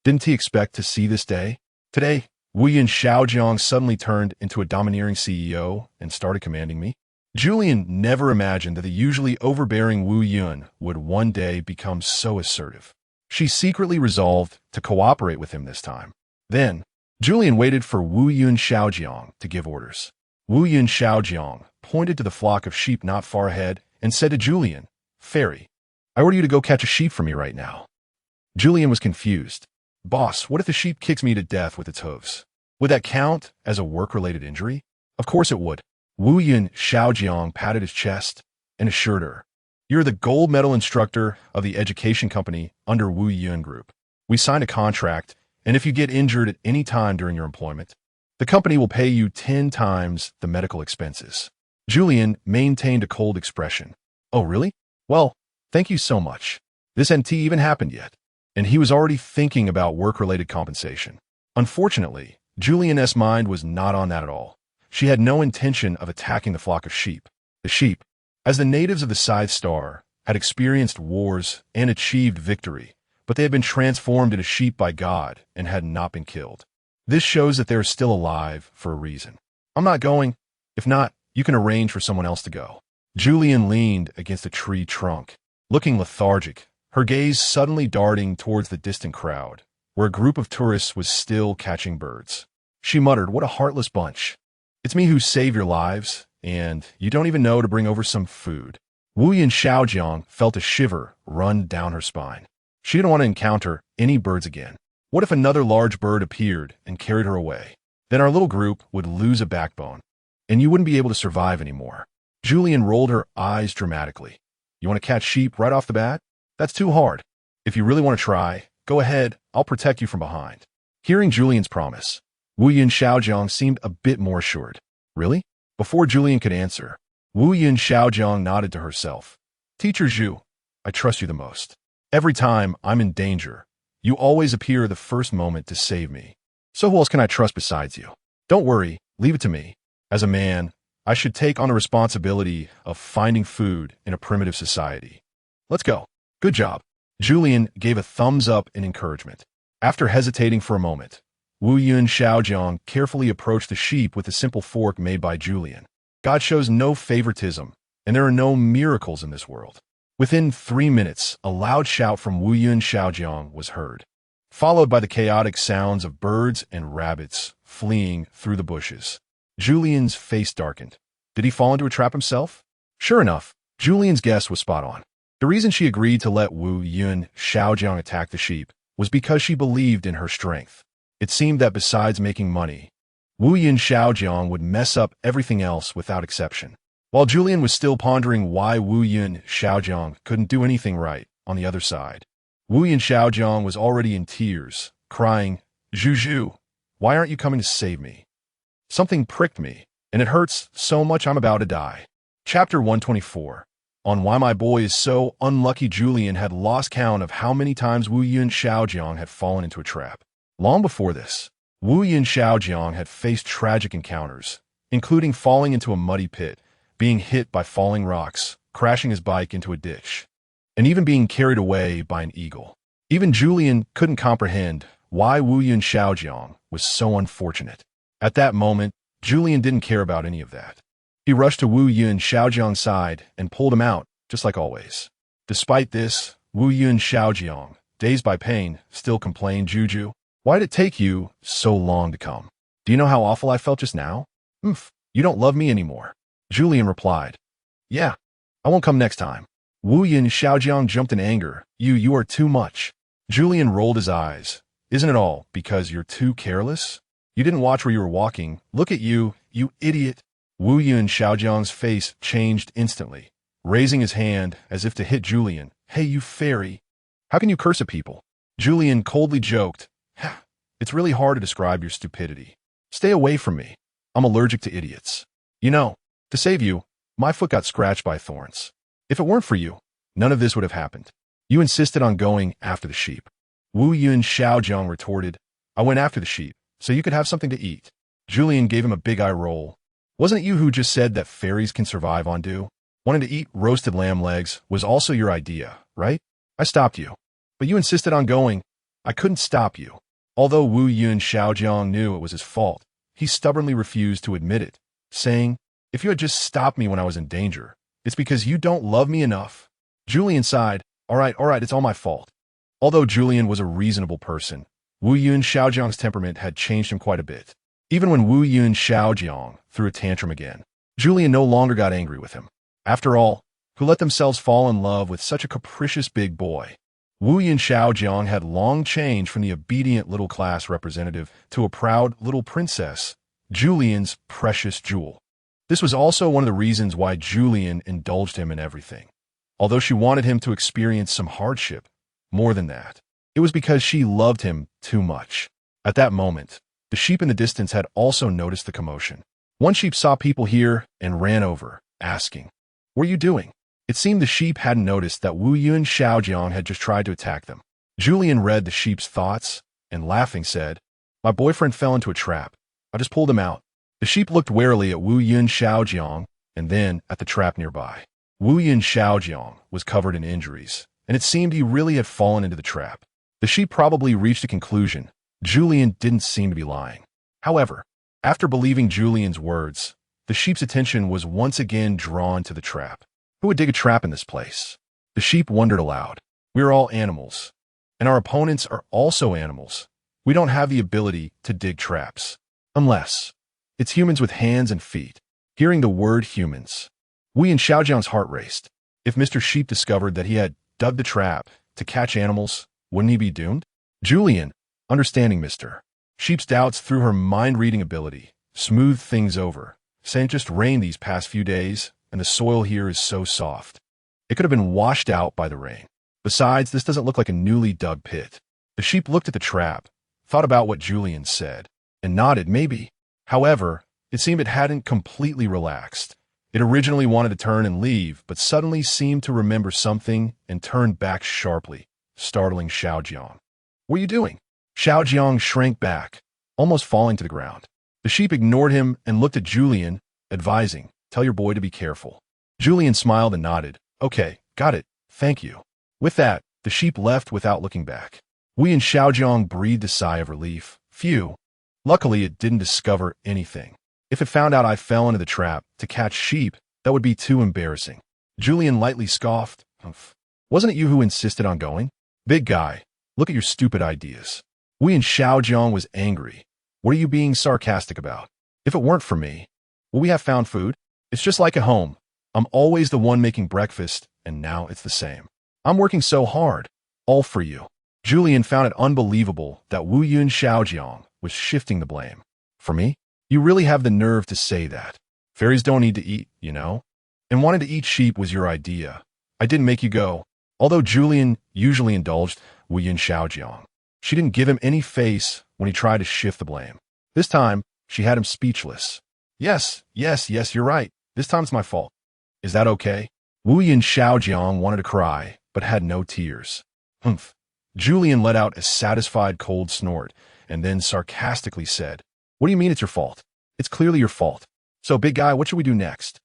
Speaker 1: Didn't he expect to see this day? Today, Wu Yun Xiaojiang suddenly turned into a domineering CEO and started commanding me. Julian never imagined that the usually overbearing Wu Yun would one day become so assertive. She secretly resolved to cooperate with him this time. Then, Julian waited for Wu Yun Xiaojiang to give orders. Wu Yun Xiaojiang pointed to the flock of sheep not far ahead and said to Julian, Fairy, I order you to go catch a sheep for me right now. Julian was confused. Boss, what if the sheep kicks me to death with its hooves? Would that count as a work-related injury? Of course it would. Wu Yun Xiaojiang patted his chest and assured her, You're the gold medal instructor of the education company under Wu Yun Group. We signed a contract, and if you get injured at any time during your employment, the company will pay you 10 times the medical expenses. Julian maintained a cold expression. Oh, really? Well, thank you so much. This hadn't even happened yet, and he was already thinking about work-related compensation. Unfortunately, Julian's mind was not on that at all. She had no intention of attacking the flock of sheep. The sheep, as the natives of the Scythe Star, had experienced wars and achieved victory, but they had been transformed into sheep by God and had not been killed. This shows that they are still alive for a reason. I'm not going. If not, you can arrange for someone else to go. Julian leaned against a tree trunk, looking lethargic, her gaze suddenly darting towards the distant crowd, where a group of tourists was still catching birds. She muttered, What a heartless bunch. It's me who saved your lives, and you don't even know to bring over some food. Wu Yun Xiaojiang felt a shiver run down her spine. She didn't want to encounter any birds again. What if another large bird appeared and carried her away? Then our little group would lose a backbone, and you wouldn't be able to survive anymore. Julian rolled her eyes dramatically. You want to catch sheep right off the bat? That's too hard. If you really want to try, go ahead, I'll protect you from behind. Hearing Julian's promise, Wu Yun Xiaojiang seemed a bit more assured. Really? Before Julian could answer, Wu Yun Xiaojiang nodded to herself. Teacher Zhu, I trust you the most. Every time I'm in danger, you always appear the first moment to save me. So who else can I trust besides you? Don't worry, leave it to me. As a man, I should take on the responsibility of finding food in a primitive society. Let's go. Good job. Julian gave a thumbs up in encouragement. After hesitating for a moment, Wu Yun Xiaojiang carefully approached the sheep with a simple fork made by Julian. God shows no favoritism, and there are no miracles in this world. Within 3 minutes, a loud shout from Wu Yun Xiaojiang was heard, followed by the chaotic sounds of birds and rabbits fleeing through the bushes. Julian's face darkened. Did he fall into a trap himself? Sure enough, Julian's guess was spot on. The reason she agreed to let Wu Yun Xiaojiang attack the sheep was because she believed in her strength. It seemed that besides making money, Wu Yun Xiaojiang would mess up everything else without exception. While Julian was still pondering why Wu Yun Xiaojiang couldn't do anything right, on the other side, Wu Yun Xiaojiang was already in tears, crying, Zhu, why aren't you coming to save me? Something pricked me, and it hurts so much I'm about to die. Chapter 124. On Why My Boy Is So Unlucky. Julian had lost count of how many times Wu Yun Xiaojiang had fallen into a trap. Long before this, Wu Yun Xiaojiang had faced tragic encounters, including falling into a muddy pit, being hit by falling rocks, crashing his bike into a ditch, and even being carried away by an eagle. Even Julian couldn't comprehend why Wu Yun Xiaojiang was so unfortunate. At that moment, Julian didn't care about any of that. He rushed to Wu Yun Xiaojiang's side and pulled him out, just like always. Despite this, Wu Yun Xiaojiang, dazed by pain, still complained, Juju, why did it take you so long to come? Do you know how awful I felt just now? You don't love me anymore. Julian replied. Yeah, I won't come next time. Wu Yun Xiaojiang jumped in anger. You are too much. Julian rolled his eyes. Isn't it all because you're too careless? You didn't watch where you were walking. Look at you, you idiot. Wu Yun Xiaojiang's face changed instantly, raising his hand as if to hit Julian. Hey, you fairy. How can you curse at people? Julian coldly joked. It's really hard to describe your stupidity. Stay away from me. I'm allergic to idiots. You know, to save you, my foot got scratched by thorns. If it weren't for you, none of this would have happened. You insisted on going after the sheep. Wu Yun Xiaojiang retorted, I went after the sheep, so you could have something to eat. Julian gave him a big eye roll. Wasn't it you who just said that fairies can survive on dew? Wanting to eat roasted lamb legs was also your idea, right? I stopped you. But you insisted on going. I couldn't stop you. Although Wu Yun Xiaojiang knew it was his fault, he stubbornly refused to admit it, saying, if you had just stopped me when I was in danger, it's because you don't love me enough. Julian sighed, all right, it's all my fault. Although Julian was a reasonable person, Wu Yun Xiaojiang's temperament had changed him quite a bit. Even when Wu Yun Xiaojiang threw a tantrum again, Julian no longer got angry with him. After all, who let themselves fall in love with such a capricious big boy? Wu Yun Xiaojiang had long changed from the obedient little class representative to a proud little princess, Julian's precious jewel. This was also one of the reasons why Julian indulged him in everything. Although she wanted him to experience some hardship, more than that, it was because she loved him too much. At that moment, the sheep in the distance had also noticed the commotion. One sheep saw people here and ran over, asking, what are you doing? It seemed the sheep hadn't noticed that Wu Yun Xiaojiang had just tried to attack them. Julian read the sheep's thoughts and, laughing, said, my boyfriend fell into a trap. I just pulled him out. The sheep looked warily at Wu Yun Xiaojiang and then at the trap nearby. Wu Yun Xiaojiang was covered in injuries, and it seemed he really had fallen into the trap. The sheep probably reached a conclusion. Julian didn't seem to be lying. However, after believing Julian's words, the sheep's attention was once again drawn to the trap. Who would dig a trap in this place? The sheep wondered aloud. We are all animals, and our opponents are also animals. We don't have the ability to dig traps. Unless it's humans with hands and feet. Hearing the word humans, Wu Yun Xiaojiang's heart raced. If Mr. Sheep discovered that he had dug the trap to catch animals, wouldn't he be doomed? Julian, understanding Mr. Sheep's doubts through her mind-reading ability, smoothed things over, saying it just rained these past few days, and the soil here is so soft. It could have been washed out by the rain. Besides, this doesn't look like a newly dug pit. The sheep looked at the trap, thought about what Julian said, and nodded maybe. However, it seemed it hadn't completely relaxed. It originally wanted to turn and leave, but suddenly seemed to remember something and turned back sharply, startling Xiaojiang. "What are you doing?" Xiaojiang shrank back, almost falling to the ground. The sheep ignored him and looked at Julian, advising, "Tell your boy to be careful." Julian smiled and nodded. "Okay, got it, thank you." With that, the sheep left without looking back. Wu and Xiaojiang breathed a sigh of relief. Phew. Luckily, it didn't discover anything. If it found out I fell into the trap to catch sheep, that would be too embarrassing. Julian lightly scoffed. "Humph. Wasn't it you who insisted on going? Big guy, look at your stupid ideas." Wu and Xiaojiang was angry. "What are you being sarcastic about? If it weren't for me, would we have found food? It's just like at home. I'm always the one making breakfast, and now it's the same. I'm working so hard, all for you." Julian found it unbelievable that Wu Yun Xiaojiang was shifting the blame. "For me? You really have the nerve to say that. Fairies don't need to eat, you know? And wanting to eat sheep was your idea. I didn't make you go." Although Julian usually indulged Wu Yun Xiaojiang, she didn't give him any face when he tried to shift the blame. This time, she had him speechless. Yes, you're right. This time it's my fault. Is that okay?" Wu Yun Xiaojiang wanted to cry, but had no tears. "Humph." Julian let out a satisfied cold snort, and then sarcastically said, "What do you mean it's your fault? It's clearly your fault. So, big guy, what should we do next?"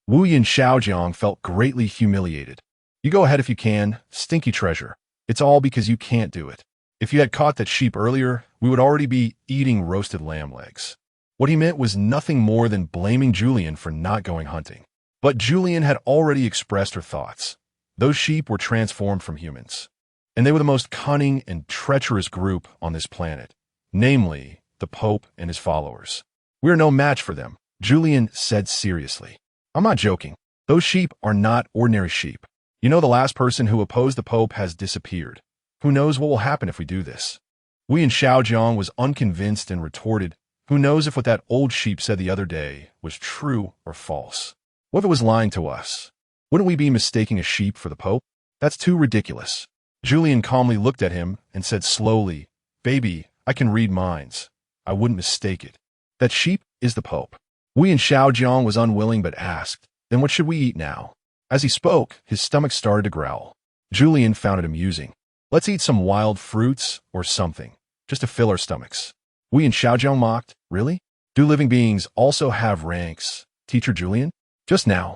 Speaker 1: Wu Yun Xiaojiang felt greatly humiliated. "You go ahead if you can, stinky treasure. It's all because you can't do it. If you had caught that sheep earlier, we would already be eating roasted lamb legs." What he meant was nothing more than blaming Julian for not going hunting. But Julian had already expressed her thoughts. Those sheep were transformed from humans, and they were the most cunning and treacherous group on this planet, namely, the Pope and his followers. "We are no match for them," Julian said seriously. "I'm not joking. Those sheep are not ordinary sheep. You know, the last person who opposed the Pope has disappeared. Who knows what will happen if we do this?" Wu Yun Xiaojiang was unconvinced and retorted, "Who knows if what that old sheep said the other day was true or false? What if it was lying to us? Wouldn't we be mistaking a sheep for the Pope? That's too ridiculous." Julian calmly looked at him and said slowly, "Baby, I can read minds. I wouldn't mistake it. That sheep is the Pope." Wu Yun Xiaojiang was unwilling but asked, "Then what should we eat now?" As he spoke, his stomach started to growl. Julian found it amusing. "Let's eat some wild fruits or something, just to fill our stomachs." Wu Yun Xiaojiang mocked, "Really? Do living beings also have ranks, Teacher Julian? Just now,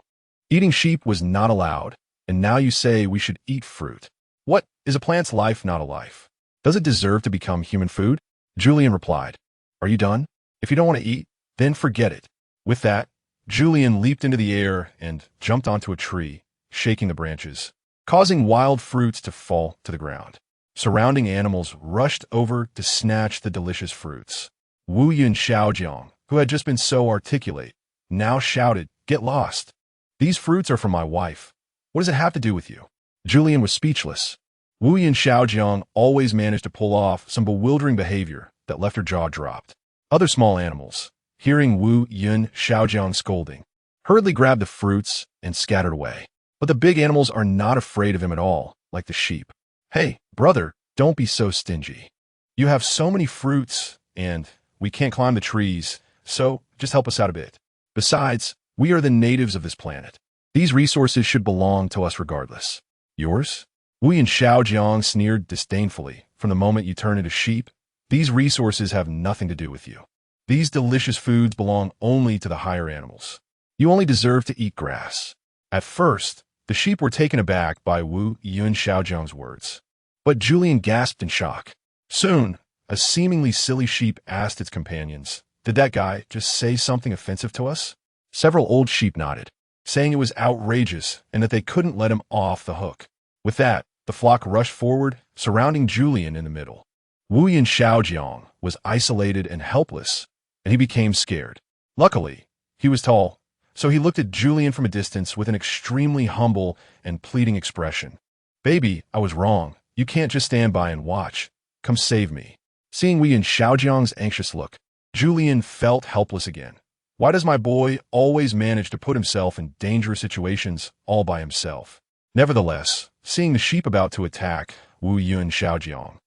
Speaker 1: eating sheep was not allowed, and now you say we should eat fruit. What, is a plant's life not a life? Does it deserve to become human food?" Julian replied, "Are you done? If you don't want to eat, then forget it." With that, Julian leaped into the air and jumped onto a tree, shaking the branches, causing wild fruits to fall to the ground. Surrounding animals rushed over to snatch the delicious fruits. Wu Yun Xiaojiang, who had just been so articulate, now shouted, "Get lost! These fruits are for my wife. What does it have to do with you?" Julian was speechless. Wu Yun Xiaojiang always managed to pull off some bewildering behavior that left her jaw dropped. Other small animals, hearing Wu Yun Xiaojiang scolding, hurriedly grabbed the fruits and scattered away. But the big animals are not afraid of him at all, like the sheep. "Hey, brother, don't be so stingy. You have so many fruits, and we can't climb the trees, so just help us out a bit. Besides, we are the natives of this planet. These resources should belong to us regardless." "Yours?" Wu Yun Xiaojiang sneered disdainfully. "From the moment you turn into sheep, these resources have nothing to do with you. These delicious foods belong only to the higher animals. You only deserve to eat grass." At first, the sheep were taken aback by Wu Yun Xiaojiang's words. But Julian gasped in shock. Soon, a seemingly silly sheep asked its companions, "Did that guy just say something offensive to us?" Several old sheep nodded, saying it was outrageous and that they couldn't let him off the hook. With that, the flock rushed forward, surrounding Julian in the middle. Wu Yun Xiaojiang was isolated and helpless, and he became scared. Luckily, he was tall, so he looked at Julian from a distance with an extremely humble and pleading expression. "Baby, I was wrong. You can't just stand by and watch. Come save me." Seeing Wu Yun Xiaojiang's anxious look, Julian felt helpless again. Why does my boy always manage to put himself in dangerous situations all by himself? Nevertheless, seeing the sheep about to attack Wu Yun Xiaojiang,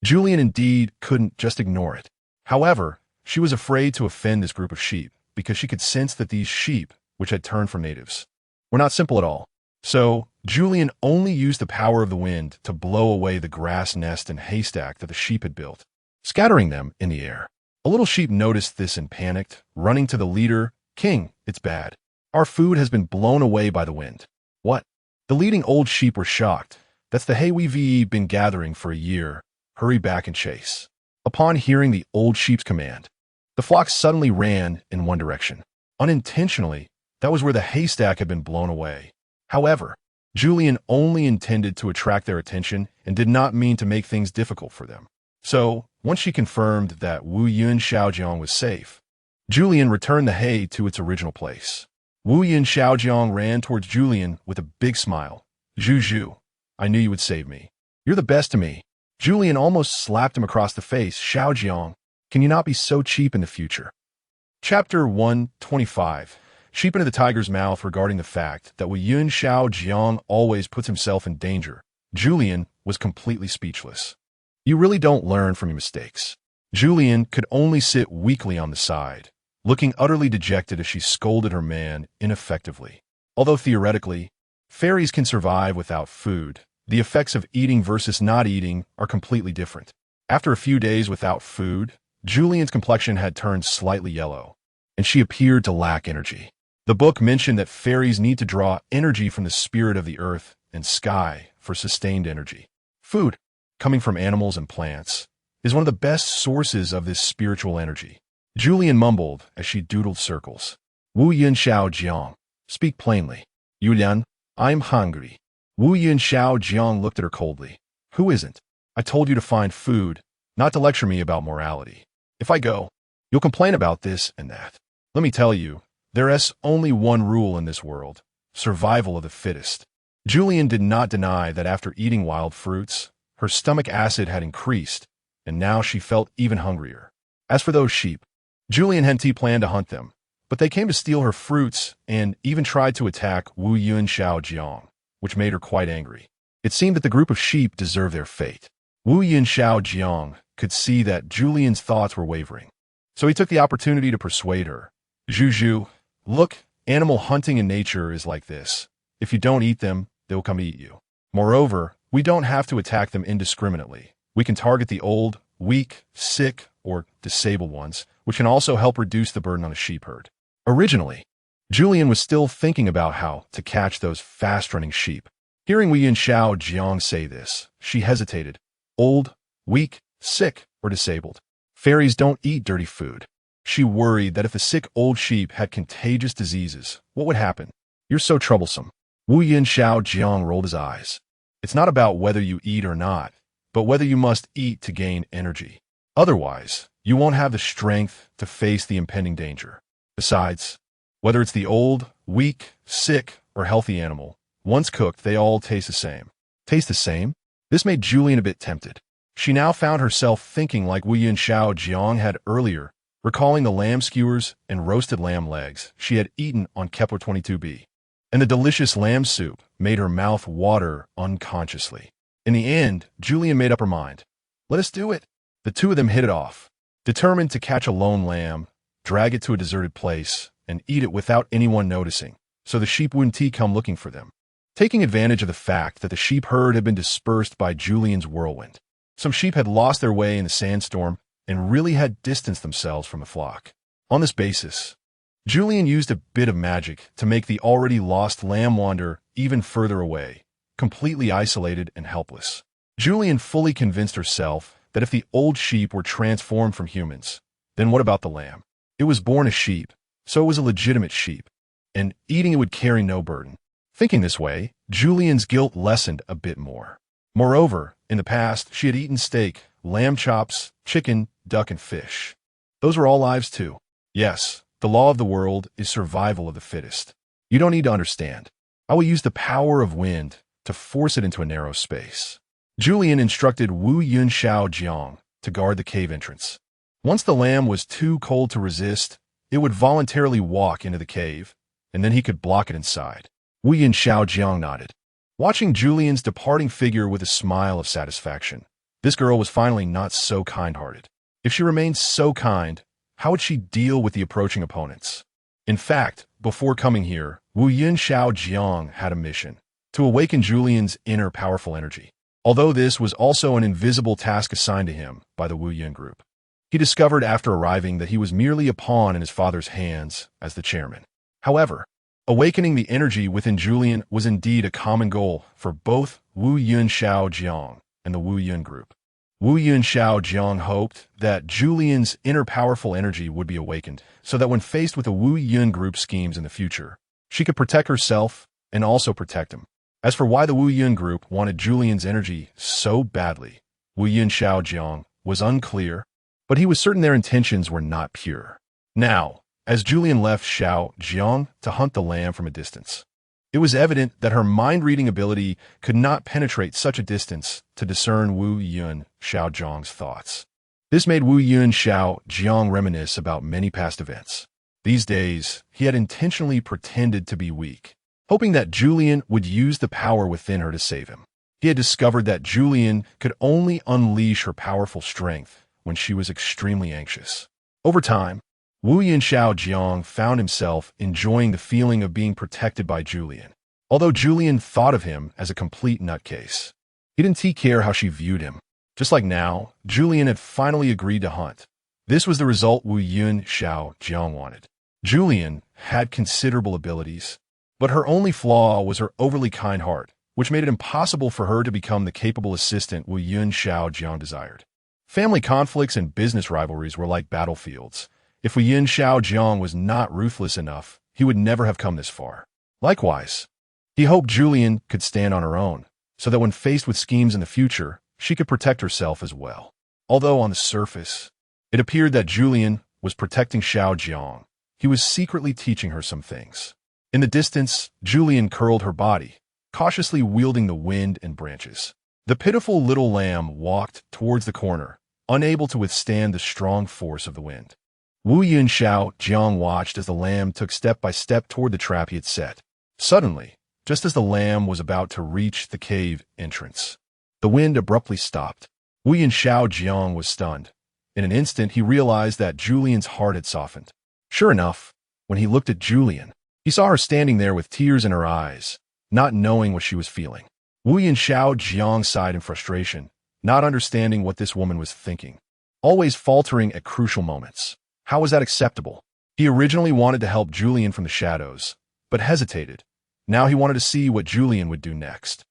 Speaker 1: Julian indeed couldn't just ignore it. However, she was afraid to offend this group of sheep because she could sense that these sheep, which had turned from natives, were not simple at all. So, Julian only used the power of the wind to blow away the grass nest and haystack that the sheep had built, scattering them in the air. A little sheep noticed this and panicked, running to the leader. "King, it's bad. Our food has been blown away by the wind." "What?" The leading old sheep were shocked. "That's the hay we've been gathering for a year. Hurry back and chase." Upon hearing the old sheep's command, the flock suddenly ran in one direction. Unintentionally, that was where the haystack had been blown away. However, Julian only intended to attract their attention and did not mean to make things difficult for them. So, once she confirmed that Wu Yun Xiaojiang was safe, Julian returned the hay to its original place. Wu Yun Xiaojiang ran towards Julian with a big smile. "Zhu, I knew you would save me. You're the best to me." Julian almost slapped him across the face. "Xiaojiang, can you not be so cheap in the future?" Chapter 125. Sheep into the tiger's mouth. Regarding the fact that Wu Yun Xiaojiang always puts himself in danger, Julian was completely speechless. You really don't learn from your mistakes. Julian could only sit weakly on the side, looking utterly dejected as she scolded her man ineffectively. Although theoretically, fairies can survive without food, the effects of eating versus not eating are completely different. After a few days without food, Julian's complexion had turned slightly yellow, and she appeared to lack energy. The book mentioned that fairies need to draw energy from the spirit of the earth and sky for sustained energy. Food, coming from animals and plants, is one of the best sources of this spiritual energy. Julian mumbled as she doodled circles. "Wu Yun Xiaojiang, speak plainly." "Yulian, I'm hungry." Wu Yun Xiaojiang looked at her coldly. "Who isn't? I told you to find food, not to lecture me about morality. If I go, you'll complain about this and that. Let me tell you, there's only one rule in this world: survival of the fittest." Julian did not deny that after eating wild fruits, her stomach acid had increased, and now she felt even hungrier. As for those sheep, Julian hadn't planned to hunt them, but they came to steal her fruits and even tried to attack Wu Yun Xiaojiang, which made her quite angry. It seemed that the group of sheep deserved their fate. Wu Yun Xiaojiang could see that Julian's thoughts were wavering, so he took the opportunity to persuade her. "Zhu, look, animal hunting in nature is like this. If you don't eat them, they will come eat you. Moreover, we don't have to attack them indiscriminately. We can target the old, weak, sick, or disabled ones, which can also help reduce the burden on a sheep herd." Originally, Julian was still thinking about how to catch those fast-running sheep. Hearing Wu Yun Xiaojiang say this, she hesitated. Old, weak, sick, or disabled. Fairies don't eat dirty food. She worried that if the sick old sheep had contagious diseases, what would happen? "You're so troublesome." Wu Yun Xiaojiang rolled his eyes. "It's not about whether you eat or not, but whether you must eat to gain energy. Otherwise, you won't have the strength to face the impending danger. Besides, whether it's the old, weak, sick, or healthy animal, once cooked, they all taste the same." Taste the same? This made Julian a bit tempted. She now found herself thinking like Wu Yun Xiaojiang had earlier, recalling the lamb skewers and roasted lamb legs she had eaten on Kepler 22b. And the delicious lamb soup made her mouth water unconsciously. In the end, Julian made up her mind. Let us do it. The two of them hit it off, determined to catch a lone lamb, drag it to a deserted place, and eat it without anyone noticing, so the sheep wouldn't come looking for them. Taking advantage of the fact that the sheep herd had been dispersed by Julian's whirlwind, some sheep had lost their way in the sandstorm and really had distanced themselves from the flock. On this basis, Julian used a bit of magic to make the already lost lamb wander even further away, completely isolated and helpless. Julian fully convinced herself that if the old sheep were transformed from humans, then what about the lamb? It was born a sheep, so it was a legitimate sheep, and eating it would carry no burden. Thinking this way, Julian's guilt lessened a bit more. Moreover, in the past, she had eaten steak, lamb chops, chicken, duck, and fish. Those were all lives too. Yes, the law of the world is survival of the fittest. You don't need to understand. I will use the power of wind to force it into a narrow space. Julian instructed Wu Yun Xiaojiang to guard the cave entrance. Once the lamb was too cold to resist, it would voluntarily walk into the cave, and then he could block it inside. Wu Yun Xiaojiang nodded, watching Julian's departing figure with a smile of satisfaction. This girl was finally not so kind-hearted. If she remained so kind, how would she deal with the approaching opponents? In fact, before coming here, Wu Yun Xiao Jiang had a mission: to awaken Julian's inner powerful energy. Although this was also an invisible task assigned to him by the Wu Yun group. He discovered after arriving that he was merely a pawn in his father's hands as the chairman. However, awakening the energy within Julian was indeed a common goal for both Wu Yun Xiao Jiang and the Wu Yun group. Wu Yun Xiao Jiang hoped that Julian's inner powerful energy would be awakened, so that when faced with the Wu Yun group schemes in the future, she could protect herself and also protect him. As for why the Wu Yun group wanted Julian's energy so badly, Wu Yun Xiao Jiang was unclear, but he was certain their intentions were not pure. Now, as Julian left Xiao Jiang to hunt the lamb from a distance, it was evident that her mind-reading ability could not penetrate such a distance to discern Wu Yun Xiao Jiang's thoughts. This made Wu Yun Xiao Jiang reminisce about many past events. These days, he had intentionally pretended to be weak, hoping that Julian would use the power within her to save him. He had discovered that Julian could only unleash her powerful strength when she was extremely anxious. Over time, Wu Yun Xiao Jiang found himself enjoying the feeling of being protected by Julian. Although Julian thought of him as a complete nutcase, he didn't care how she viewed him. Just like now, Julian had finally agreed to hunt. This was the result Wu Yun Xiao Jiang wanted. Julian had considerable abilities, but her only flaw was her overly kind heart, which made it impossible for her to become the capable assistant Wu Yun Xiao Jiang desired. Family conflicts and business rivalries were like battlefields. If Wu Yun Xiao Jiang was not ruthless enough, he would never have come this far. Likewise, he hoped Julian could stand on her own, so that when faced with schemes in the future, she could protect herself as well. Although on the surface, it appeared that Julian was protecting Xiao Jiang, he was secretly teaching her some things. In the distance, Julian curled her body, cautiously wielding the wind and branches. The pitiful little lamb walked towards the corner, unable to withstand the strong force of the wind. Wu Yun Xiao Jiang watched as the lamb took step by step toward the trap he had set. Suddenly, just as the lamb was about to reach the cave entrance, the wind abruptly stopped. Wu Yun Xiao Jiang was stunned. In an instant, he realized that Julian's heart had softened. Sure enough, when he looked at Julian, he saw her standing there with tears in her eyes, not knowing what she was feeling. Wu Yun Xiao Jiang sighed in frustration, not understanding what this woman was thinking. Always faltering at crucial moments. How was that acceptable? He originally wanted to help Julian from the shadows, but hesitated. Now he wanted to see what Julian would do next.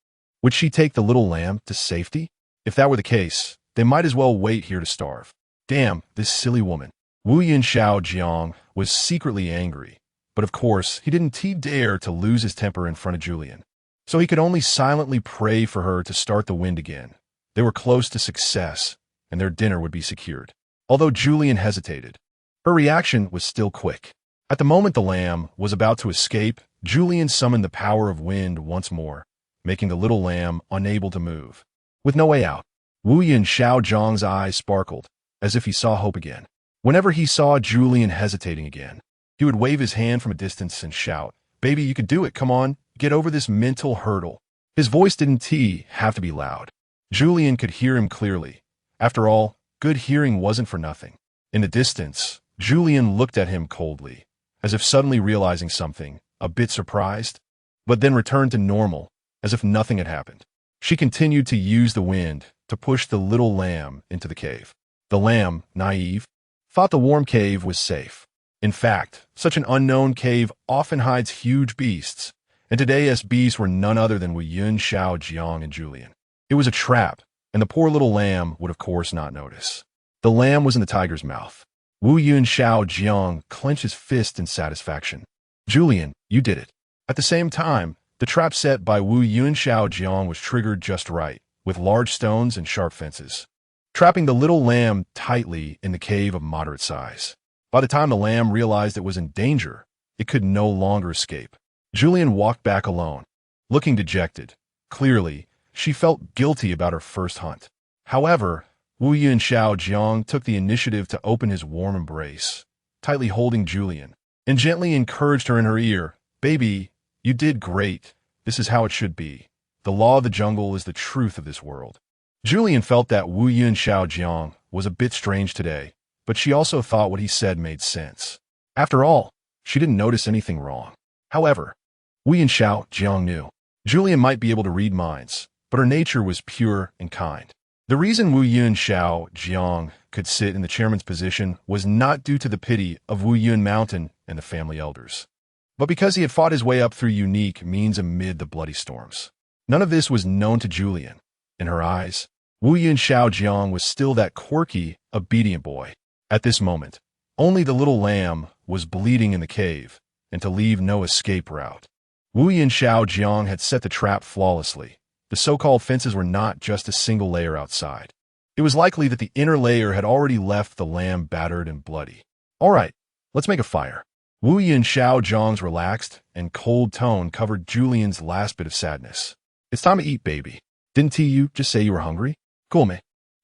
Speaker 1: Would she take the little lamb to safety? If that were the case, they might as well wait here to starve. Damn, this silly woman. Wu Yun Xiao Jiang was secretly angry, but of course, he didn't dare to lose his temper in front of Julian. So he could only silently pray for her to start the wind again. They were close to success, and their dinner would be secured. Although Julian hesitated, her reaction was still quick. At the moment the lamb was about to escape, Julian summoned the power of wind once more, making the little lamb unable to move. With no way out, Wu Yun Xiao Jiang's eyes sparkled, as if he saw hope again. Whenever he saw Julian hesitating again, he would wave his hand from a distance and shout, "Baby, you could do it, come on, get over this mental hurdle." His voice didn't have to be loud. Julian could hear him clearly. After all, good hearing wasn't for nothing. In the distance, Julian looked at him coldly, as if suddenly realizing something, a bit surprised, but then returned to normal, as if nothing had happened. She continued to use the wind to push the little lamb into the cave. The lamb, naive, thought the warm cave was safe. In fact, such an unknown cave often hides huge beasts, and today's beasts were none other than Wu Yun Xiao Jiang and Julian. It was a trap, and the poor little lamb would of course not notice. The lamb was in the tiger's mouth. Wu Yun Xiao Jiang clenched his fist in satisfaction. "Julian, you did it." At the same time, the trap set by Wu Yun Xiao Jiang was triggered just right, with large stones and sharp fences, trapping the little lamb tightly in the cave of moderate size. By the time the lamb realized it was in danger, it could no longer escape. Julian walked back alone, looking dejected. Clearly, she felt guilty about her first hunt. However, Wu Yun Xiao Jiang took the initiative to open his warm embrace, tightly holding Julian, and gently encouraged her in her ear, "Baby, you did great. This is how it should be. The law of the jungle is the truth of this world." Julian felt that Wu Yun Xiaojiang was a bit strange today, but she also thought what he said made sense. After all, she didn't notice anything wrong. However, Wu Yun Xiaojiang knew Julian might be able to read minds, but her nature was pure and kind. The reason Wu Yun Xiaojiang could sit in the chairman's position was not due to the pity of Wu Yun Mountain and the family elders, but because he had fought his way up through unique means amid the bloody storms. None of this was known to Julian. In her eyes, Wu Yun Xiaojiang was still that quirky, obedient boy. At this moment, only the little lamb was bleeding in the cave, and to leave no escape route. Wu Yun Xiaojiang had set the trap flawlessly. The so-called fences were not just a single layer outside. It was likely that the inner layer had already left the lamb battered and bloody. All right, let's make a fire. Wu Yun Xiaojiang's relaxed and cold tone covered Julian's last bit of sadness. It's time to eat, baby. Didn't you just say you were hungry? Cool, me.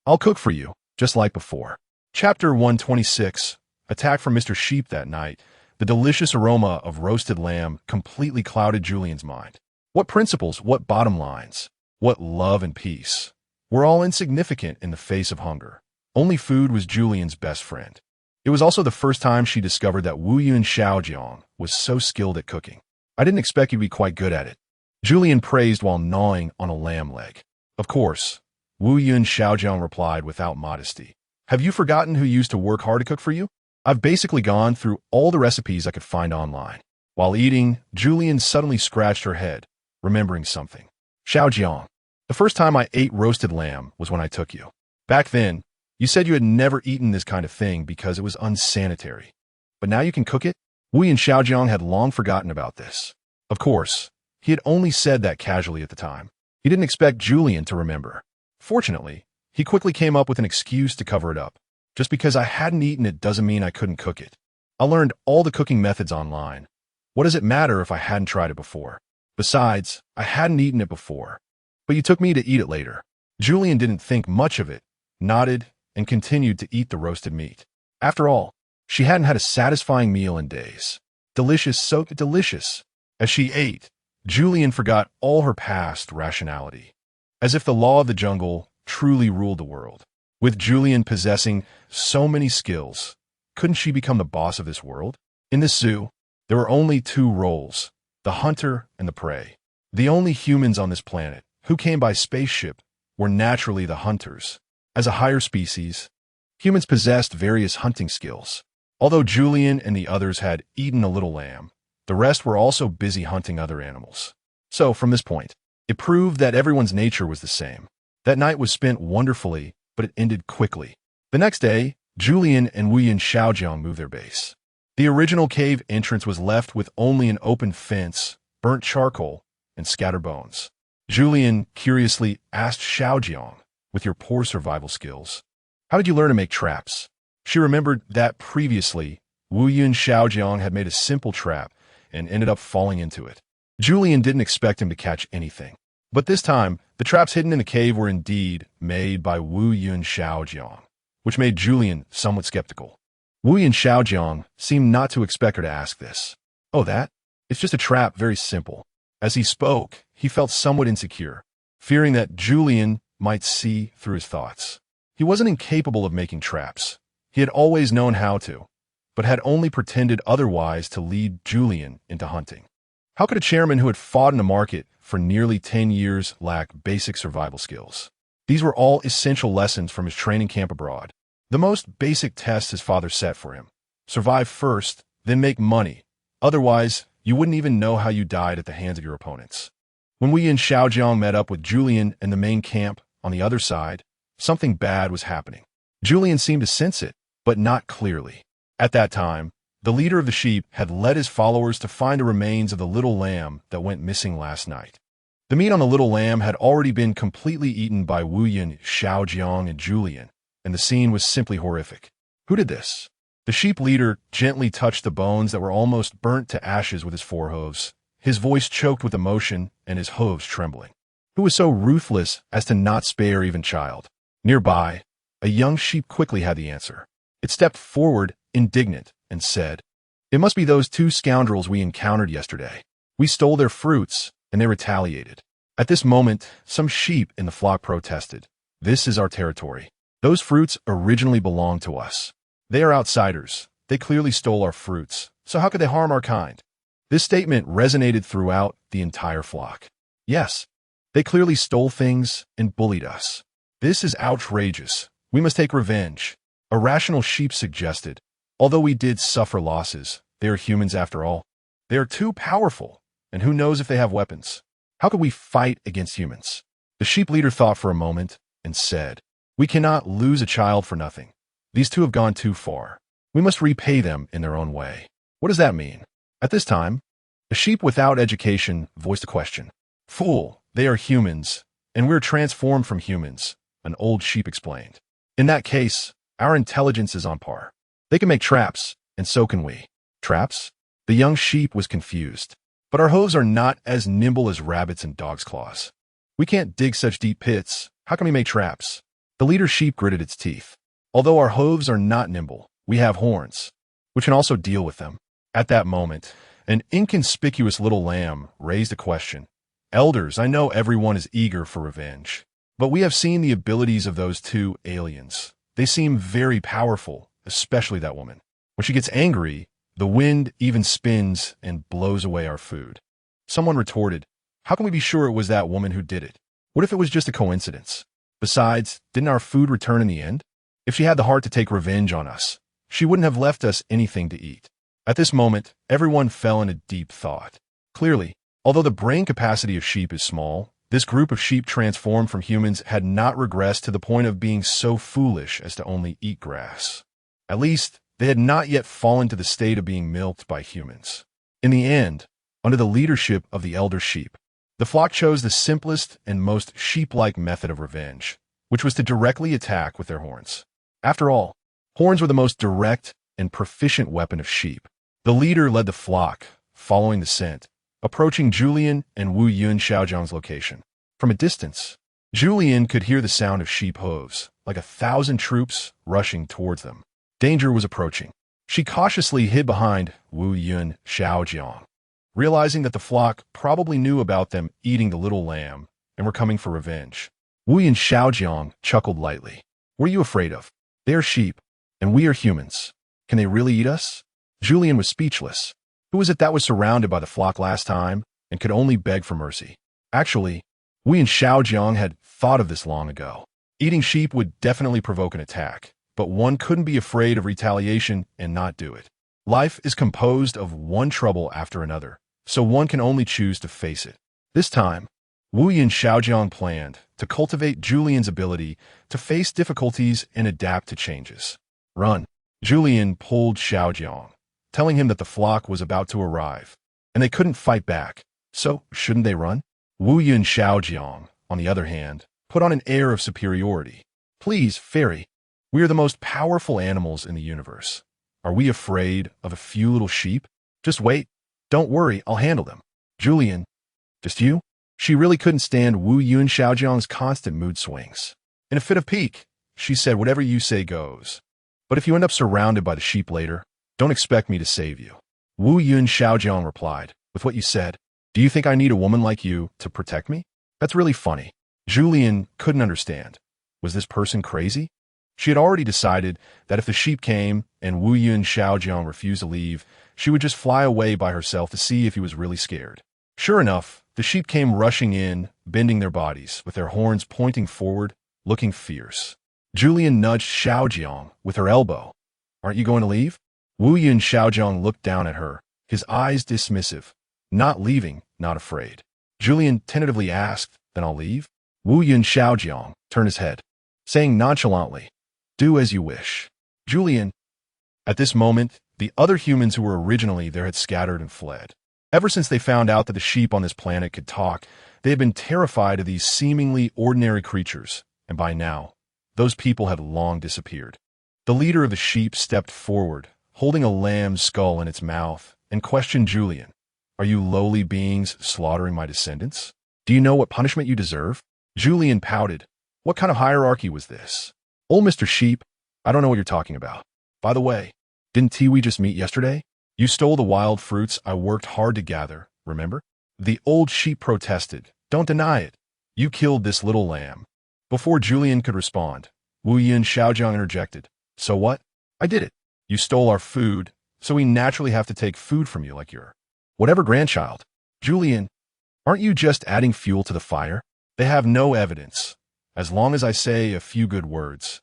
Speaker 1: I'll cook for you, just like before. Chapter 126. Attack from Mr. Sheep that night. The delicious aroma of roasted lamb completely clouded Julian's mind. What principles, what bottom lines, what love and peace were all insignificant in the face of hunger. Only food was Julian's best friend. It was also the first time she discovered that Wu Yun Xiaojiang was so skilled at cooking. I didn't expect you to be quite good at it, Julian praised while gnawing on a lamb leg. Of course, Wu Yun Xiaojiang replied without modesty. Have you forgotten who used to work hard to cook for you? I've basically gone through all the recipes I could find online. While eating, Julian suddenly scratched her head, remembering something. Xiaojiang, the first time I ate roasted lamb was when I took you. Back then, you said you had never eaten this kind of thing because it was unsanitary. But now you can cook it? Wu Yun Xiaojiang had long forgotten about this. Of course, he had only said that casually at the time. He didn't expect Julian to remember. Fortunately, he quickly came up with an excuse to cover it up. Just because I hadn't eaten it doesn't mean I couldn't cook it. I learned all the cooking methods online. What does it matter if I hadn't tried it before? Besides, I hadn't eaten it before. But you took me to eat it later. Julian didn't think much of it, nodded, and continued to eat the roasted meat. After all, she hadn't had a satisfying meal in days. Delicious, so delicious. As she ate, Julian forgot all her past rationality. As if the law of the jungle truly ruled the world. With Julian possessing so many skills, couldn't she become the boss of this world? In this zoo, there were only two roles, the hunter and the prey. The only humans on this planet who came by spaceship were naturally the hunters. As a higher species, humans possessed various hunting skills. Although Julian and the others had eaten a little lamb, the rest were also busy hunting other animals. So, from this point, it proved that everyone's nature was the same. That night was spent wonderfully, but it ended quickly. The next day, Julian and Wu Yun Xiaojiang moved their base. The original cave entrance was left with only an open fence, burnt charcoal, and scattered bones. Julian curiously asked Xiaojiang, with your poor survival skills, how did you learn to make traps? She remembered that previously, Wu Yun Xiaojiang had made a simple trap and ended up falling into it. Julian didn't expect him to catch anything. But this time, the traps hidden in the cave were indeed made by Wu Yun Xiaojiang, which made Julian somewhat skeptical. Wu Yun Xiaojiang seemed not to expect her to ask this. Oh, that? It's just a trap, very simple. As he spoke, he felt somewhat insecure, fearing that Julian might see through his thoughts. He wasn't incapable of making traps. He had always known how to, but had only pretended otherwise to lead Julian into hunting. How could a chairman who had fought in the market for nearly 10 years lack basic survival skills? These were all essential lessons from his training camp abroad. The most basic test his father set for him. Survive first, then make money. Otherwise, you wouldn't even know how you died at the hands of your opponents. When Wu Yun Xiaojiang met up with Julian and the main camp on the other side, something bad was happening. Julian seemed to sense it, but not clearly. At that time, the leader of the sheep had led his followers to find the remains of the little lamb that went missing last night. The meat on the little lamb had already been completely eaten by Wu Yun Xiaojiang and Julian, and the scene was simply horrific. Who did this? The sheep leader gently touched the bones that were almost burnt to ashes with his forehooves, his voice choked with emotion and his hooves trembling. Who was so ruthless as to not spare even child? Nearby, a young sheep quickly had the answer. It stepped forward, indignant, and said, "It must be those two scoundrels we encountered yesterday. We stole their fruits, and they retaliated." At this moment, some sheep in the flock protested. This is our territory. Those fruits originally belonged to us. They are outsiders. They clearly stole our fruits. So how could they harm our kind? This statement resonated throughout the entire flock. Yes, they clearly stole things and bullied us. This is outrageous. We must take revenge. A rational sheep suggested. Although we did suffer losses, they are humans after all. They are too powerful, and who knows if they have weapons. How could we fight against humans? The sheep leader thought for a moment and said, "We cannot lose a child for nothing. These two have gone too far. We must repay them in their own way." What does that mean? At this time, a sheep without education voiced a question. "Fool, they are humans, and we're transformed from humans," an old sheep explained. "In that case, our intelligence is on par. They can make traps, and so can we." Traps? The young sheep was confused. "But our hooves are not as nimble as rabbits' and dogs' claws. We can't dig such deep pits. How can we make traps?" The leader sheep gritted its teeth. "Although our hooves are not nimble, we have horns, which can also deal with them." At that moment, an inconspicuous little lamb raised a question. "Elders, I know everyone is eager for revenge, but we have seen the abilities of those two aliens. They seem very powerful, especially that woman. When she gets angry, the wind even spins and blows away our food." Someone retorted, "How can we be sure it was that woman who did it? What if it was just a coincidence? Besides, didn't our food return in the end? If she had the heart to take revenge on us, she wouldn't have left us anything to eat." At this moment, everyone fell into deep thought. Clearly, although the brain capacity of sheep is small, this group of sheep transformed from humans had not regressed to the point of being so foolish as to only eat grass. At least, they had not yet fallen to the state of being milked by humans. In the end, under the leadership of the elder sheep, the flock chose the simplest and most sheep-like method of revenge, which was to directly attack with their horns. After all, horns were the most direct and proficient weapon of sheep. The leader led the flock, following the scent, approaching Julian and Wu Yun Xiaojiang's location. From a distance, Julian could hear the sound of sheep hooves, like 1,000 troops rushing towards them. Danger was approaching. She cautiously hid behind Wu Yun Xiaojiang, realizing that the flock probably knew about them eating the little lamb and were coming for revenge. Wu Yun Xiaojiang chuckled lightly. "What are you afraid of? They are sheep, and we are humans. Can they really eat us?" Julian was speechless. Who was it that was surrounded by the flock last time and could only beg for mercy? Actually, Wu Yun Xiaojiang had thought of this long ago. Eating sheep would definitely provoke an attack, but one couldn't be afraid of retaliation and not do it. Life is composed of one trouble after another, so one can only choose to face it. This time, Wu Yun Xiaojiang planned to cultivate Julian's ability to face difficulties and adapt to changes. "Run!" Julian pulled Xiaojiang, telling him that the flock was about to arrive, and they couldn't fight back, so shouldn't they run? Wu Yun Xiaojiang, on the other hand, put on an air of superiority. "Please, fairy, we are the most powerful animals in the universe. Are we afraid of a few little sheep? Just wait. Don't worry, I'll handle them." "Julian, just you?" She really couldn't stand Wu Yun Xiaojiang's constant mood swings. In a fit of pique, she said, "Whatever you say goes. But if you end up surrounded by the sheep later, don't expect me to save you." Wu Yun Xiaojiang replied, "With what you said, do you think I need a woman like you to protect me? That's really funny." Julian couldn't understand. Was this person crazy? She had already decided that if the sheep came and Wu Yun Xiaojiang refused to leave, she would just fly away by herself to see if he was really scared. Sure enough, the sheep came rushing in, bending their bodies, with their horns pointing forward, looking fierce. Julian nudged Xiaojiang with her elbow. "Aren't you going to leave?" Wu Yun Xiaojiang looked down at her, his eyes dismissive. "Not leaving, not afraid." Julian tentatively asked, "Then I'll leave?" Wu Yun Xiaojiang turned his head, saying nonchalantly, "Do as you wish." Julian. At this moment, the other humans who were originally there had scattered and fled. Ever since they found out that the sheep on this planet could talk, they had been terrified of these seemingly ordinary creatures, and by now, those people had long disappeared. The leader of the sheep stepped forward, holding a lamb's skull in its mouth, and questioned Julian. "Are you lowly beings slaughtering my descendants? Do you know what punishment you deserve?" Julian pouted. What kind of hierarchy was this? "Old Mr. Sheep, I don't know what you're talking about. By the way, didn't Tiwi just meet yesterday? You stole the wild fruits I worked hard to gather, remember?" The old sheep protested. "Don't deny it. You killed this little lamb. Before Julian could respond, Wu Yun Xiaojiang interjected. So what? I did it. You stole our food, so we naturally have to take food from you like you're whatever grandchild. Julian, aren't you just adding fuel to the fire? They have no evidence. As long as I say a few good words,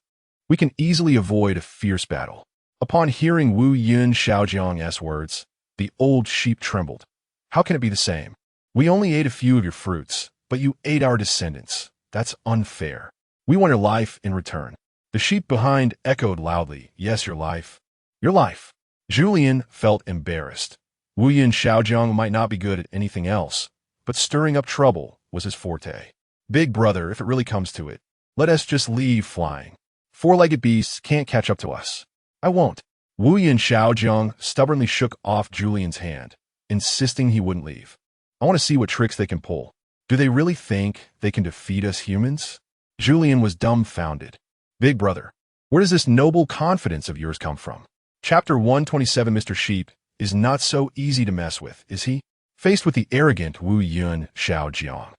Speaker 1: we can easily avoid a fierce battle. Upon hearing Wu Yun Xiaojiang's words, the old sheep trembled. How can it be the same? We only ate a few of your fruits, but you ate our descendants. That's unfair. We want your life in return. The sheep behind echoed loudly, yes, your life. Your life. Julian felt embarrassed. Wu Yun Xiaojiang might not be good at anything else, but stirring up trouble was his forte. Big brother, if it really comes to it, let us just leave flying. Four-legged beasts can't catch up to us. I won't. Wu Yun Xiaojiang stubbornly shook off Julian's hand, insisting he wouldn't leave. I want to see what tricks they can pull. Do they really think they can defeat us humans? Julian was dumbfounded. Big brother, where does this noble confidence of yours come from? Chapter 127. Mr. Sheep is not so easy to mess with, is he? Faced with the arrogant Wu Yun Xiaojiang,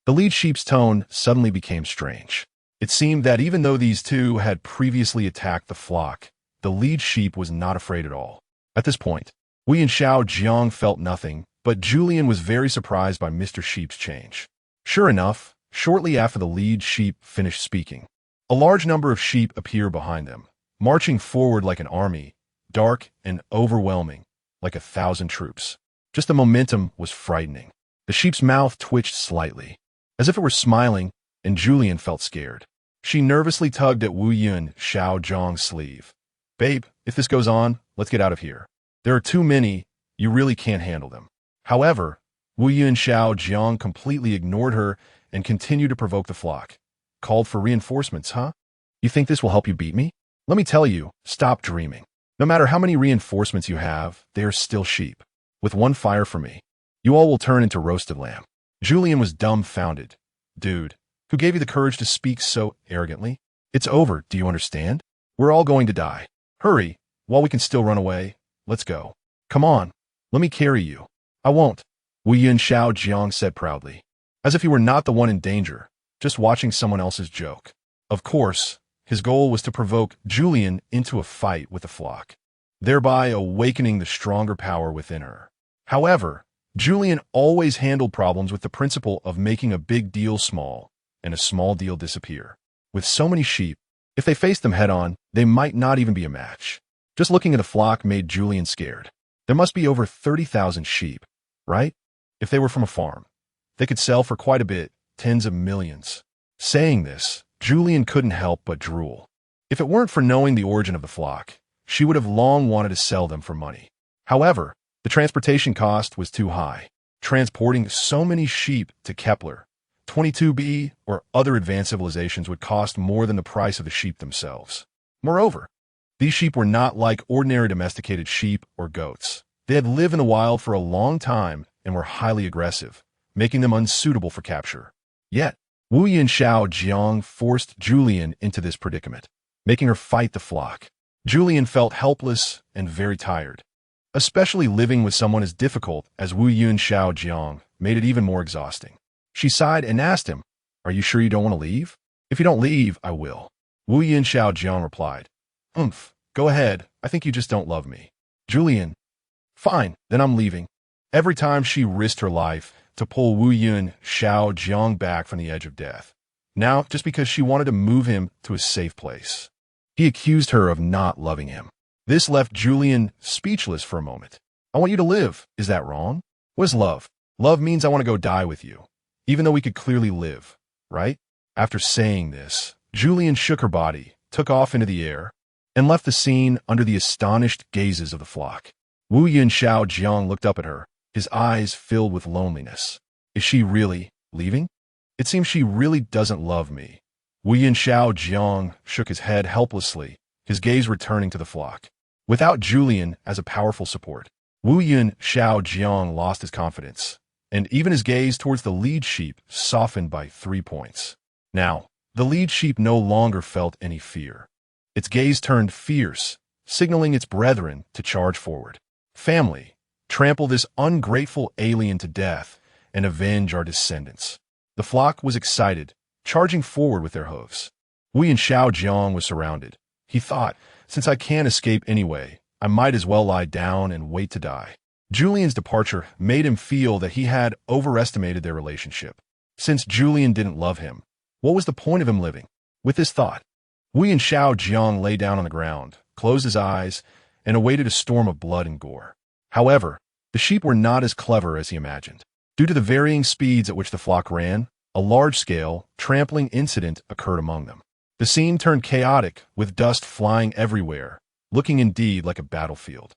Speaker 1: the lead sheep's tone suddenly became strange. It seemed that even though these two had previously attacked the flock, the lead sheep was not afraid at all. At this point, Wu Yun Xiaojiang felt nothing, but Julian was very surprised by Mr. Sheep's change. Sure enough, shortly after the lead sheep finished speaking, a large number of sheep appeared behind them, marching forward like an army, dark and overwhelming, like 1,000 troops. Just the momentum was frightening. The sheep's mouth twitched slightly, as if it were smiling, and Julian felt scared. She nervously tugged at Wu Yun Xiaojiang's sleeve. Babe, if this goes on, let's get out of here. There are too many, you really can't handle them. However, Wu Yun Xiaojiang completely ignored her and continued to provoke the flock. Called for reinforcements, huh? You think this will help you beat me? Let me tell you, stop dreaming. No matter how many reinforcements you have, they are still sheep. With one fire for me, you all will turn into roasted lamb. Julian was dumbfounded. Dude, who gave you the courage to speak so arrogantly? It's over, do you understand? We're all going to die. Hurry, while we can still run away. Let's go. Come on, let me carry you. I won't, Wu Yun Xiaojiang said proudly, as if he were not the one in danger, just watching someone else's joke. Of course, his goal was to provoke Julian into a fight with the flock, thereby awakening the stronger power within her. However, Julian always handled problems with the principle of making a big deal small and a small deal disappear. With so many sheep, if they faced them head-on, they might not even be a match. Just looking at the flock made Julian scared. There must be over 30,000 sheep, right? If they were from a farm, they could sell for quite a bit, tens of millions. Saying this, Julian couldn't help but drool. If it weren't for knowing the origin of the flock, she would have long wanted to sell them for money. However, the transportation cost was too high. Transporting so many sheep to Kepler, 22b, or other advanced civilizations would cost more than the price of the sheep themselves. Moreover, these sheep were not like ordinary domesticated sheep or goats. They had lived in the wild for a long time and were highly aggressive, making them unsuitable for capture. Yet, Wu Yun Xiaojiang forced Julian into this predicament, making her fight the flock. Julian felt helpless and very tired. Especially living with someone as difficult as Wu Yun Xiaojiang made it even more exhausting. She sighed and asked him, "Are you sure you don't want to leave?" "If you don't leave, I will." Wu Yun Xiaojiang replied, Go ahead, I think you just don't love me." Julian, "Fine, then I'm leaving." Every time she risked her life to pull Wu Yun Xiaojiang back from the edge of death. Now, just because she wanted to move him to a safe place. He accused her of not loving him. This left Julian speechless for a moment. "I want you to live. Is that wrong? What is love? Love means I want to go die with you, even though we could clearly live, right?" After saying this, Julian shook her body, took off into the air, and left the scene under the astonished gazes of the flock. Wu Yun Xiaojiang looked up at her, his eyes filled with loneliness. Is she really leaving? It seems she really doesn't love me. Wu Yun Xiaojiang shook his head helplessly, his gaze returning to the flock. Without Julian as a powerful support, Wu Yun Xiaojiang lost his confidence, and even his gaze towards the lead sheep softened by 3 points. Now, the lead sheep no longer felt any fear. Its gaze turned fierce, signaling its brethren to charge forward. "Family, trample this ungrateful alien to death and avenge our descendants." The flock was excited, charging forward with their hooves. Wu Xiao Jiang was surrounded. He thought, since I can't escape anyway, I might as well lie down and wait to die. Julian's departure made him feel that he had overestimated their relationship. Since Julian didn't love him, what was the point of him living? With this thought, Wu Xiao Jiang lay down on the ground, closed his eyes, and awaited a storm of blood and gore. However, the sheep were not as clever as he imagined. Due to the varying speeds at which the flock ran, a large-scale, trampling incident occurred among them. The scene turned chaotic, with dust flying everywhere, looking indeed like a battlefield.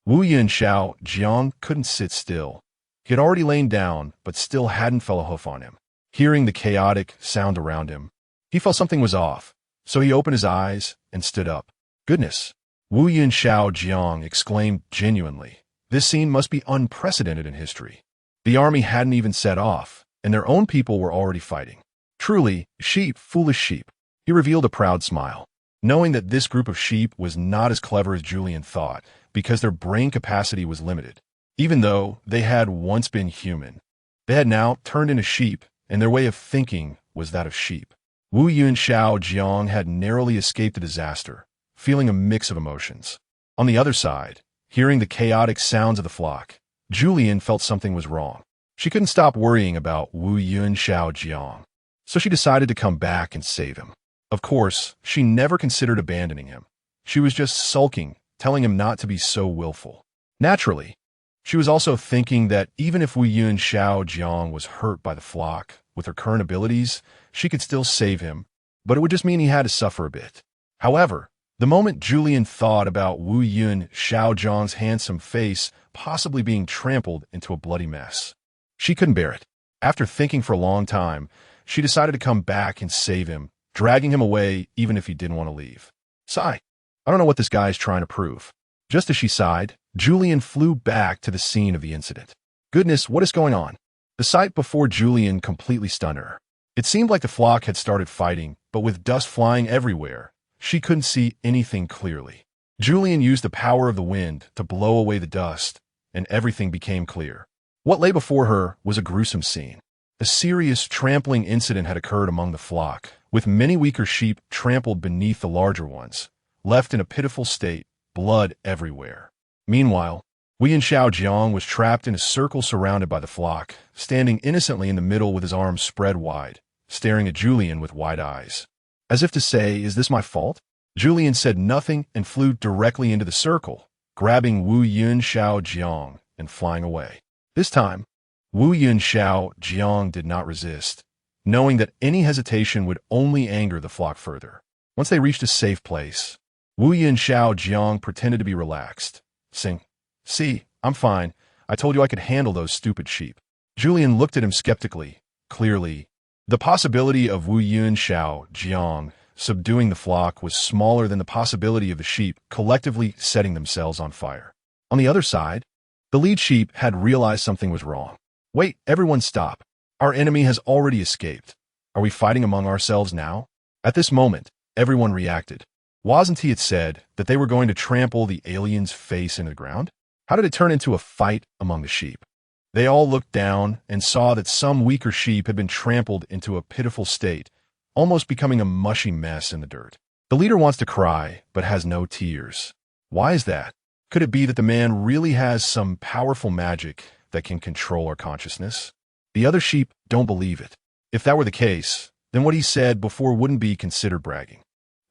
Speaker 1: Wu Xiao Jiang couldn't sit still. He had already lain down, but still hadn't felt a hoof on him. Hearing the chaotic sound around him, he felt something was off, so he opened his eyes and stood up. Goodness! Wu Xiao Jiang exclaimed genuinely. This scene must be unprecedented in history. The army hadn't even set off, and their own people were already fighting. Truly, sheep, foolish sheep. He revealed a proud smile, knowing that this group of sheep was not as clever as Julian thought, because their brain capacity was limited. Even though they had once been human, they had now turned into sheep, and their way of thinking was that of sheep. Wu Xiao Jiang had narrowly escaped a disaster, feeling a mix of emotions. On the other side, hearing the chaotic sounds of the flock, Julian felt something was wrong. She couldn't stop worrying about Wu Xiao Jiang, so she decided to come back and save him. Of course, she never considered abandoning him. She was just sulking, telling him not to be so willful. Naturally, she was also thinking that even if Wu Xiao Jiang was hurt by the flock, with her current abilities, she could still save him, but it would just mean he had to suffer a bit. However, the moment Julian thought about Wu Xiao Jiang's handsome face possibly being trampled into a bloody mess, she couldn't bear it. After thinking for a long time, she decided to come back and save him, dragging him away even if he didn't want to leave. Sigh. I don't know what this guy is trying to prove. Just as she sighed, Julian flew back to the scene of the incident. Goodness, what is going on? The sight before Julian completely stunned her. It seemed like the flock had started fighting, but with dust flying everywhere, she couldn't see anything clearly. Julian used the power of the wind to blow away the dust, and everything became clear. What lay before her was a gruesome scene. A serious trampling incident had occurred among the flock, with many weaker sheep trampled beneath the larger ones, left in a pitiful state, blood everywhere. Meanwhile, Wu Xiao Jiang was trapped in a circle surrounded by the flock, standing innocently in the middle with his arms spread wide, staring at Julian with wide eyes. As if to say, is this my fault? Julian said nothing and flew directly into the circle, grabbing Wu Xiao Jiang and flying away. This time, Wu Xiao Jiang did not resist, knowing that any hesitation would only anger the flock further. Once they reached a safe place, Wu Xiao Jiang pretended to be relaxed, saying, "See, I'm fine. I told you I could handle those stupid sheep." Julian looked at him skeptically. Clearly, the possibility of Wu Xiao Jiang subduing the flock was smaller than the possibility of the sheep collectively setting themselves on fire. On the other side, the lead sheep had realized something was wrong. Wait, everyone stop. Our enemy has already escaped. Are we fighting among ourselves now? At this moment, everyone reacted. Wasn't he had said that they were going to trample the alien's face into the ground? How did it turn into a fight among the sheep? They all looked down and saw that some weaker sheep had been trampled into a pitiful state, almost becoming a mushy mess in the dirt. The leader wants to cry, but has no tears. Why is that? Could it be that the man really has some powerful magic that can control our consciousness? The other sheep don't believe it. If that were the case, then what he said before wouldn't be considered bragging.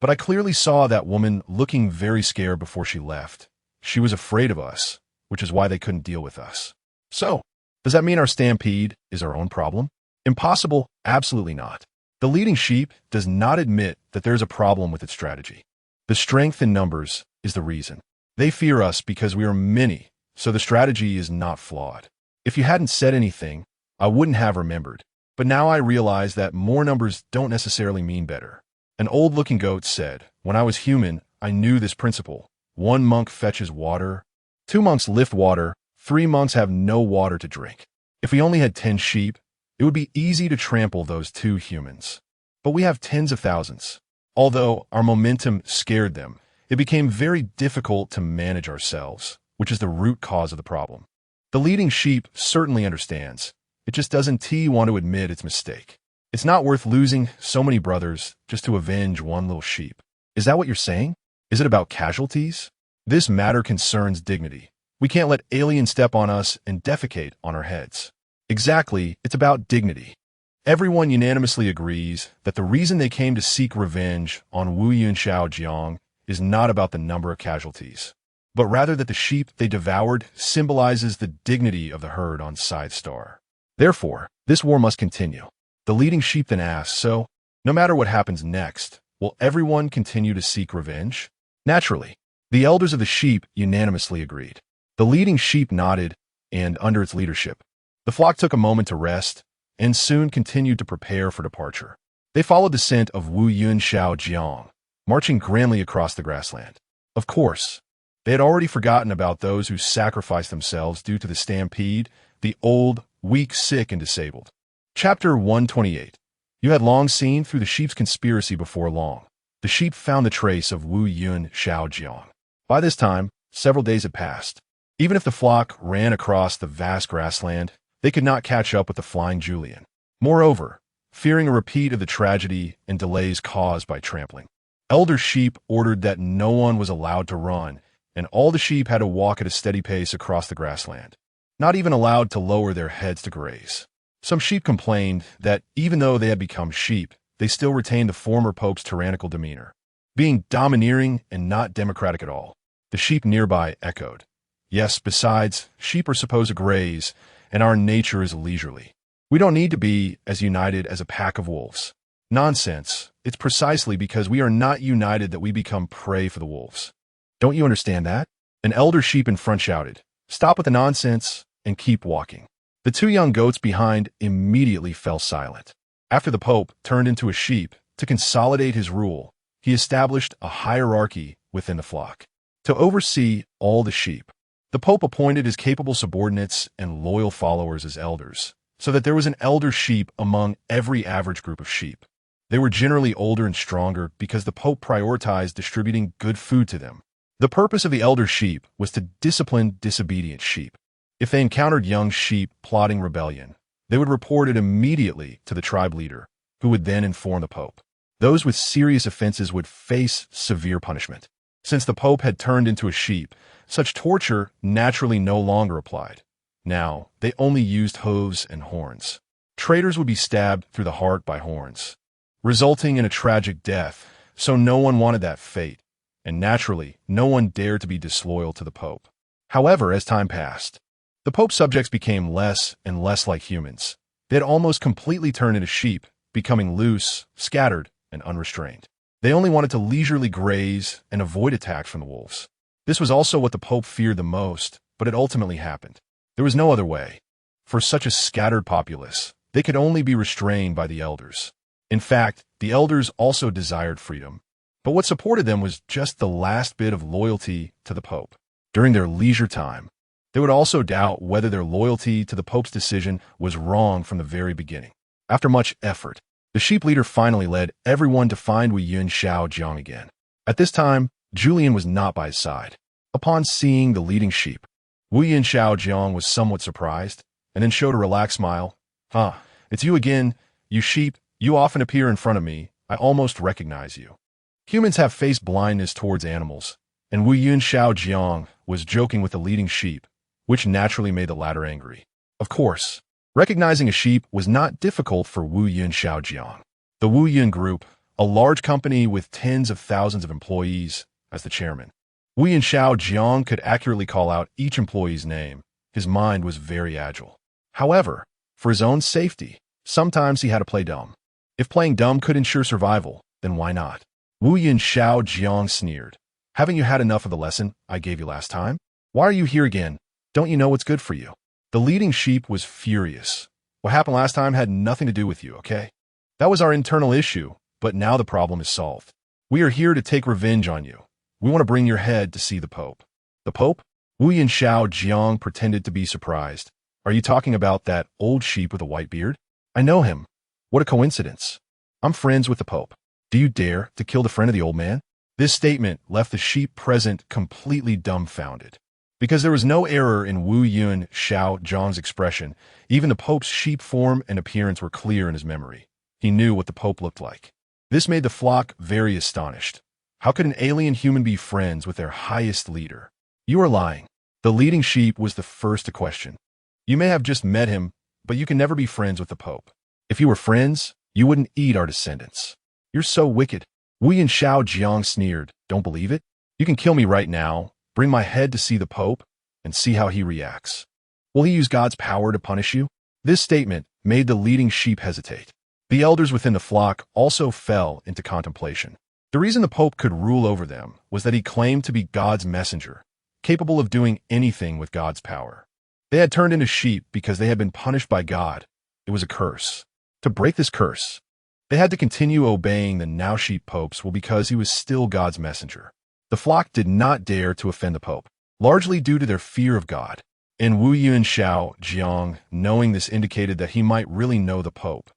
Speaker 1: But I clearly saw that woman looking very scared before she left. She was afraid of us, which is why they couldn't deal with us. So, does that mean our stampede is our own problem? Impossible? Absolutely not. The leading sheep does not admit that there's a problem with its strategy. The strength in numbers is the reason. They fear us because we are many, so the strategy is not flawed. If you hadn't said anything, I wouldn't have remembered. But now I realize that more numbers don't necessarily mean better. An old-looking goat said, "When I was human, I knew this principle. 1 monk fetches water, 2 monks lift water, 3 monks have no water to drink." If we only had 10 sheep, it would be easy to trample those 2 humans. But we have tens of thousands. Although our momentum scared them, it became very difficult to manage ourselves, which is the root cause of the problem. The leading sheep certainly understands. It just doesn't want to admit its mistake. It's not worth losing so many brothers just to avenge one little sheep. Is that what you're saying? Is it about casualties? This matter concerns dignity. We can't let aliens step on us and defecate on our heads. Exactly, it's about dignity. Everyone unanimously agrees that the reason they came to seek revenge on Wu Yunxiao Jiang is not about the number of casualties, but rather that the sheep they devoured symbolizes the dignity of the herd on Scythe Star. Therefore, this war must continue. The leading sheep then asks, so, no matter what happens next, will everyone continue to seek revenge? Naturally, the elders of the sheep unanimously agreed. The leading sheep nodded, and under its leadership, the flock took a moment to rest and soon continued to prepare for departure. They followed the scent of Wu Yunxiao Jiang, marching grandly across the grassland. Of course, they had already forgotten about those who sacrificed themselves due to the stampede, the old, weak, sick, and disabled. Chapter 128. You had long seen through the sheep's conspiracy before long. The sheep found the trace of Wu Yunxiao Jiang. By this time, several days had passed. Even if the flock ran across the vast grassland, they could not catch up with the flying Julian. Moreover, fearing a repeat of the tragedy and delays caused by trampling, elder sheep ordered that no one was allowed to run, and all the sheep had to walk at a steady pace across the grassland, not even allowed to lower their heads to graze. Some sheep complained that even though they had become sheep, they still retained the former pope's tyrannical demeanor, being domineering and not democratic at all. The sheep nearby echoed, "Yes, besides, sheep are supposed to graze, and our nature is leisurely. We don't need to be as united as a pack of wolves." Nonsense. It's precisely because we are not united that we become prey for the wolves. Don't you understand that? An elder sheep in front shouted, "Stop with the nonsense and keep walking." The two young goats behind immediately fell silent. After the Pope turned into a sheep to consolidate his rule, he established a hierarchy within the flock to oversee all the sheep. The Pope appointed his capable subordinates and loyal followers as elders, so that there was an elder sheep among every average group of sheep. They were generally older and stronger because the Pope prioritized distributing good food to them. The purpose of the elder sheep was to discipline disobedient sheep. If they encountered young sheep plotting rebellion, they would report it immediately to the tribe leader, who would then inform the Pope. Those with serious offenses would face severe punishment. Since the Pope had turned into a sheep, such torture naturally no longer applied. Now, they only used hooves and horns. Traitors would be stabbed through the heart by horns, resulting in a tragic death, so no one wanted that fate, and naturally, no one dared to be disloyal to the Pope. However, as time passed, the Pope's subjects became less and less like humans. They had almost completely turned into sheep, becoming loose, scattered, and unrestrained. They only wanted to leisurely graze and avoid attacks from the wolves. This was also what the Pope feared the most, but it ultimately happened. There was no other way. For such a scattered populace, they could only be restrained by the elders. In fact, the elders also desired freedom, but what supported them was just the last bit of loyalty to the Pope. During their leisure time, they would also doubt whether their loyalty to the Pope's decision was wrong from the very beginning. After much effort, the sheep leader finally led everyone to find Wu Yunxiao Jiang again. At this time, Julian was not by his side. Upon seeing the leading sheep, Wu Yunxiao Jiang was somewhat surprised, and then showed a relaxed smile. It's you again, you sheep. You often appear in front of me. I almost recognize you." Humans have face blindness towards animals, and Wu Yunxiao Jiang was joking with the leading sheep, which naturally made the latter angry. Of course, recognizing a sheep was not difficult for Wu Yunxiao Jiang. The Wu Yun Group, a large company with tens of thousands of employees, as the chairman. Wu Yunxiao Jiang could accurately call out each employee's name. His mind was very agile. However, for his own safety, sometimes he had to play dumb. If playing dumb could ensure survival, then why not? Wu Yunxiao Jiang sneered. "Haven't you had enough of the lesson I gave you last time? Why are you here again? Don't you know what's good for you?" The leading sheep was furious. "What happened last time had nothing to do with you, okay? That was our internal issue, but now the problem is solved. We are here to take revenge on you. We want to bring your head to see the Pope." "The Pope?" Wu Yunxiao Jiang pretended to be surprised. "Are you talking about that old sheep with a white beard? I know him. What a coincidence. I'm friends with the Pope. Do you dare to kill the friend of the old man?" This statement left the sheep present completely dumbfounded. Because there was no error in Wu Yunxiao Jiang's expression, even the Pope's sheep form and appearance were clear in his memory. He knew what the Pope looked like. This made the flock very astonished. How could an alien human be friends with their highest leader? You are lying. The leading sheep was the first to question. You may have just met him, but you can never be friends with the Pope. If you were friends, you wouldn't eat our descendants. You're so wicked. Wu Yin Shao Jiang sneered. Don't believe it? You can kill me right now, bring my head to see the Pope, and see how he reacts. Will he use God's power to punish you? This statement made the leading sheep hesitate. The elders within the flock also fell into contemplation. The reason the Pope could rule over them was that he claimed to be God's messenger, capable of doing anything with God's power. They had turned into sheep because they had been punished by God. It was a curse. To break this curse, they had to continue obeying the now-sheep popes because he was still God's messenger. The flock did not dare to offend the Pope, largely due to their fear of God. And Wu Yun Shao Jiang, knowing this, indicated that he might really know the Pope,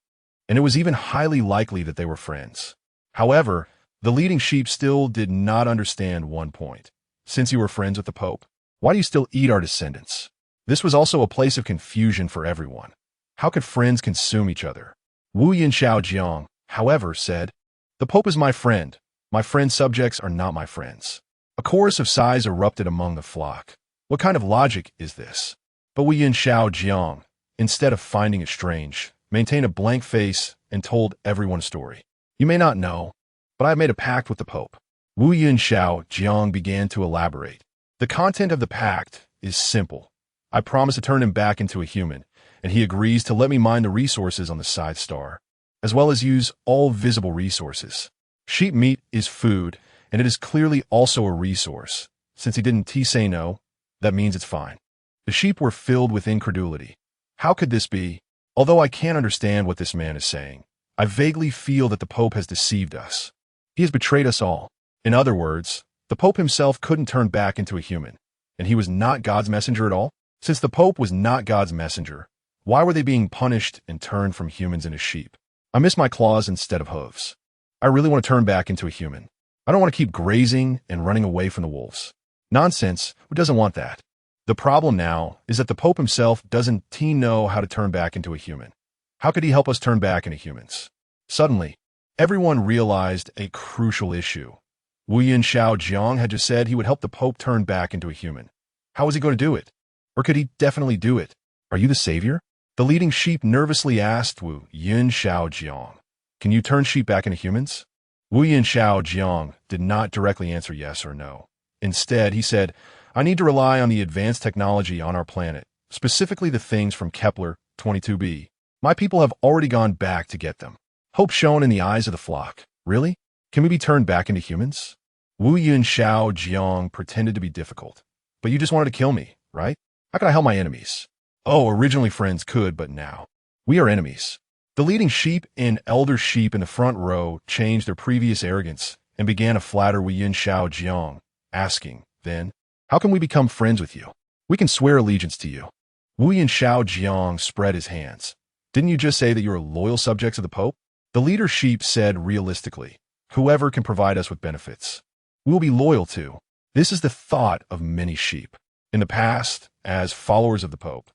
Speaker 1: and it was even highly likely that they were friends. However, the leading sheep still did not understand one point. Since you were friends with the Pope, why do you still eat our descendants? This was also a place of confusion for everyone. How could friends consume each other? Wu Yin Shao Jiang, however, said, "The Pope is my friend. My friend's subjects are not my friends." A chorus of sighs erupted among the flock. What kind of logic is this? But Wu Yin Shao Jiang, instead of finding it strange, maintained a blank face and told everyone a story. You may not know, but I have made a pact with the Pope. Wu Yin Shao Jiang began to elaborate. The content of the pact is simple. I promise to turn him back into a human, and he agrees to let me mine the resources on the Scythe Star, as well as use all visible resources. Sheep meat is food, and it is clearly also a resource. Since he didn't say no, that means it's fine. The sheep were filled with incredulity. How could this be? Although I can't understand what this man is saying, I vaguely feel that the Pope has deceived us. He has betrayed us all. In other words, the Pope himself couldn't turn back into a human, and he was not God's messenger at all? Since the Pope was not God's messenger, why were they being punished and turned from humans into sheep? I miss my claws instead of hooves. I really want to turn back into a human. I don't want to keep grazing and running away from the wolves. Nonsense, who doesn't want that? The problem now is that the Pope himself doesn't know how to turn back into a human. How could he help us turn back into humans? Suddenly, everyone realized a crucial issue. Wu Yin Shao Jiang had just said he would help the Pope turn back into a human. How was he going to do it? Or could he definitely do it? Are you the savior? The leading sheep nervously asked Wu Yin Shao Jiang. Can you turn sheep back into humans? Wu Yin Shao Jiang did not directly answer yes or no. Instead, he said, I need to rely on the advanced technology on our planet, specifically the things from Kepler-22b. My people have already gone back to get them. Hope shone in the eyes of the flock. Really? Can we be turned back into humans? Wu Yin Shao Jiang pretended to be difficult. But you just wanted to kill me, right? How could I help my enemies? Oh, originally friends could, but now we are enemies. The leading sheep and elder sheep in the front row changed their previous arrogance and began to flatter Wu Yin Shao Jiang, asking, then, how can we become friends with you? We can swear allegiance to you. Wu Yin Shao Jiang spread his hands. Didn't you just say that you are loyal subjects of the Pope? The leader sheep said realistically, whoever can provide us with benefits, we will be loyal to. This is the thought of many sheep. In the past, as followers of the Pope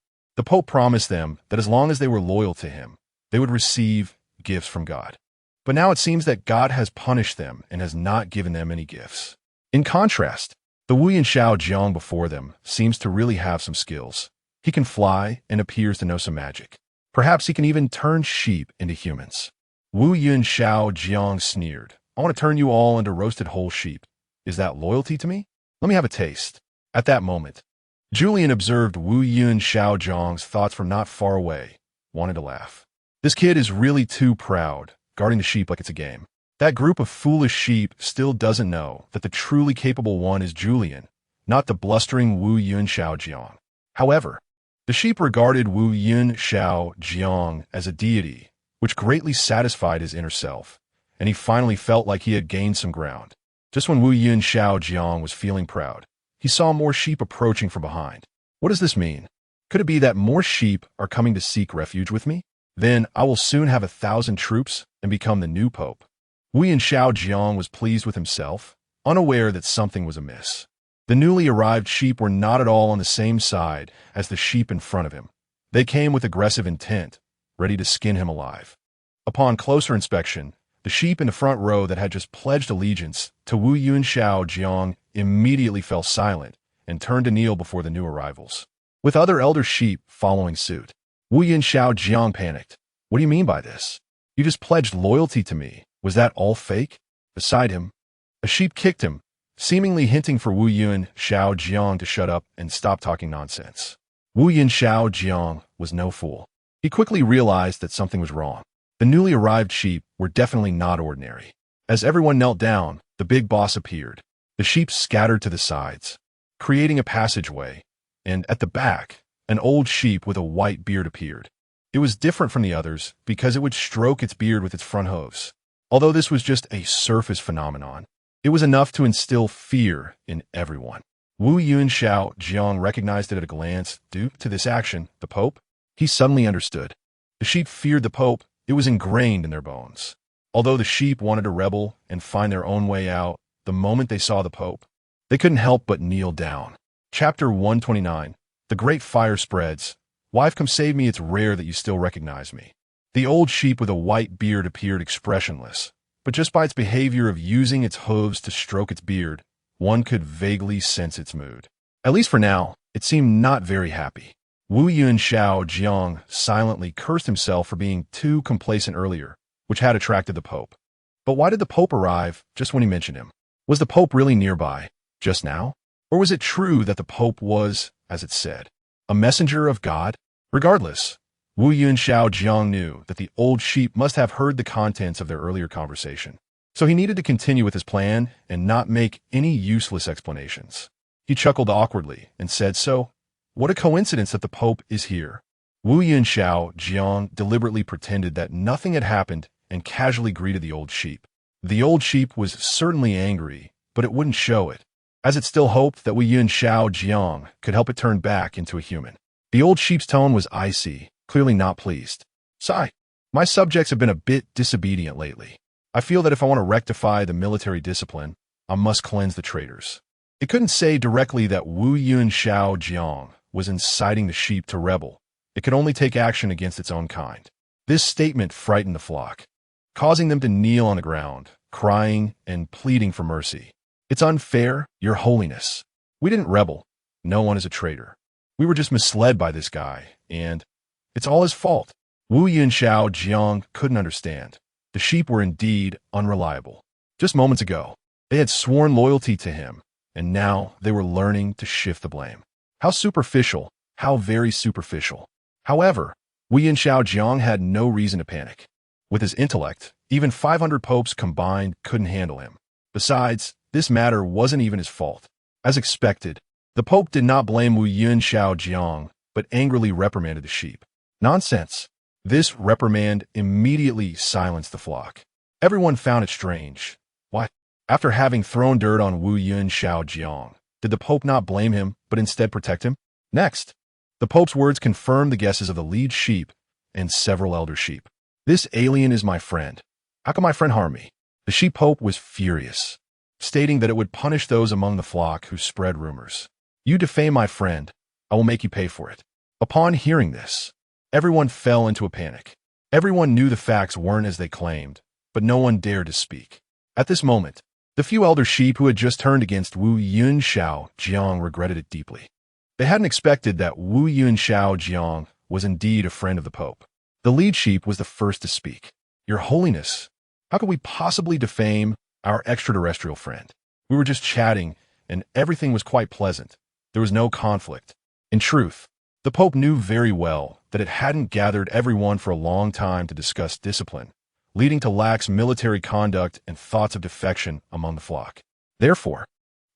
Speaker 1: promised them that as long as they were loyal to him, they would receive gifts from God. But now it seems that God has punished them and has not given them any gifts. In contrast, the Wu Yin Shao Jiang before them seems to really have some skills. He can fly and appears to know some magic. Perhaps he can even turn sheep into humans. Wu Yin Shao Jiang sneered. I want to turn you all into roasted whole sheep. Is that loyalty to me? Let me have a taste. At that moment, Julian observed Wu Yin Shao Jiang's thoughts from not far away, wanted to laugh. This kid is really too proud, guarding the sheep like it's a game. That group of foolish sheep still doesn't know that the truly capable one is Julian, not the blustering Wu Yin Shao Jiang. However, the sheep regarded Wu Yin Shao Jiang as a deity, which greatly satisfied his inner self, and he finally felt like he had gained some ground. Just when Wu Yin Shao Jiang was feeling proud, he saw more sheep approaching from behind. What does this mean? Could it be that more sheep are coming to seek refuge with me? Then I will soon have 1,000 troops and become the new Pope. Wu Yin Shao Jiang was pleased with himself, unaware that something was amiss. The newly arrived sheep were not at all on the same side as the sheep in front of him. They came with aggressive intent, ready to skin him alive. Upon closer inspection, the sheep in the front row that had just pledged allegiance to Wu Yunxiao Jiang immediately fell silent and turned to kneel before the new arrivals, with other elder sheep following suit. Wu Yunxiao Jiang panicked. What do you mean by this? You just pledged loyalty to me. Was that all fake? Beside him, a sheep kicked him, seemingly hinting for Wu Yunxiao Jiang to shut up and stop talking nonsense. Wu Yunxiao Jiang was no fool. He quickly realized that something was wrong. The newly arrived sheep were definitely not ordinary. As everyone knelt down, the big boss appeared. The sheep scattered to the sides, creating a passageway, and at the back, an old sheep with a white beard appeared. It was different from the others because it would stroke its beard with its front hooves. Although this was just a surface phenomenon, it was enough to instill fear in everyone. Wu Yunxiao Jiang recognized it at a glance. Due to this action, the Pope, he suddenly understood. The sheep feared the Pope. It was ingrained in their bones. Although the sheep wanted to rebel and find their own way out, the moment they saw the Pope, they couldn't help but kneel down. Chapter 129. The Great Fire Spreads. Wife, come save me. It's rare that you still recognize me. The old sheep with a white beard appeared expressionless, but just by its behavior of using its hooves to stroke its beard, one could vaguely sense its mood. At least for now, it seemed not very happy. Wu Yunxiao Jiang silently cursed himself for being too complacent earlier, which had attracted the Pope. But why did the Pope arrive just when he mentioned him? Was the Pope really nearby, just now? Or was it true that the Pope was, as it said, a messenger of God? Regardless, Wu Yunxiao Jiang knew that the old sheep must have heard the contents of their earlier conversation, so he needed to continue with his plan and not make any useless explanations. He chuckled awkwardly and said, "So, what a coincidence that the Pope is here." Wu Yunxiao Jiang deliberately pretended that nothing had happened and casually greeted the old sheep. The old sheep was certainly angry, but it wouldn't show it, as it still hoped that Wu Yunxiao Jiang could help it turn back into a human. The old sheep's tone was icy, clearly not pleased. "Scythe, my subjects have been a bit disobedient lately. I feel that if I want to rectify the military discipline, I must cleanse the traitors." It couldn't say directly that Wu Yunxiao Jiang was inciting the sheep to rebel. It could only take action against its own kind. This statement frightened the flock, causing them to kneel on the ground, crying and pleading for mercy. "It's unfair, Your Holiness. We didn't rebel. No one is a traitor. We were just misled by this guy, and it's all his fault." Wu Yunxiao Jiang couldn't understand. The sheep were indeed unreliable. Just moments ago, they had sworn loyalty to him, and now they were learning to shift the blame. How superficial, how very superficial. However, Wu Yunxiao Jiang had no reason to panic. With his intellect, even 500 popes combined couldn't handle him. Besides, this matter wasn't even his fault. As expected, the Pope did not blame Wu Yunxiao Jiang, but angrily reprimanded the sheep. Nonsense. This reprimand immediately silenced the flock. Everyone found it strange. Why? After having thrown dirt on Wu Yunxiao Jiang, did the Pope not blame him, but instead protect him? Next, the Pope's words confirmed the guesses of the lead sheep and several elder sheep. "This alien is my friend. How can my friend harm me?" The sheep Pope was furious, stating that it would punish those among the flock who spread rumors. "You defame my friend, I will make you pay for it." Upon hearing this, everyone fell into a panic. Everyone knew the facts weren't as they claimed, but no one dared to speak. At this moment, the few elder sheep who had just turned against Wu Yunxiao Jiang regretted it deeply. They hadn't expected that Wu Yunxiao Jiang was indeed a friend of the Pope. The lead sheep was the first to speak. "Your Holiness, how could we possibly defame our extraterrestrial friend? We were just chatting, and everything was quite pleasant. There was no conflict." In truth, the Pope knew very well that it hadn't gathered everyone for a long time to discuss discipline, leading to lax military conduct and thoughts of defection among the flock. Therefore,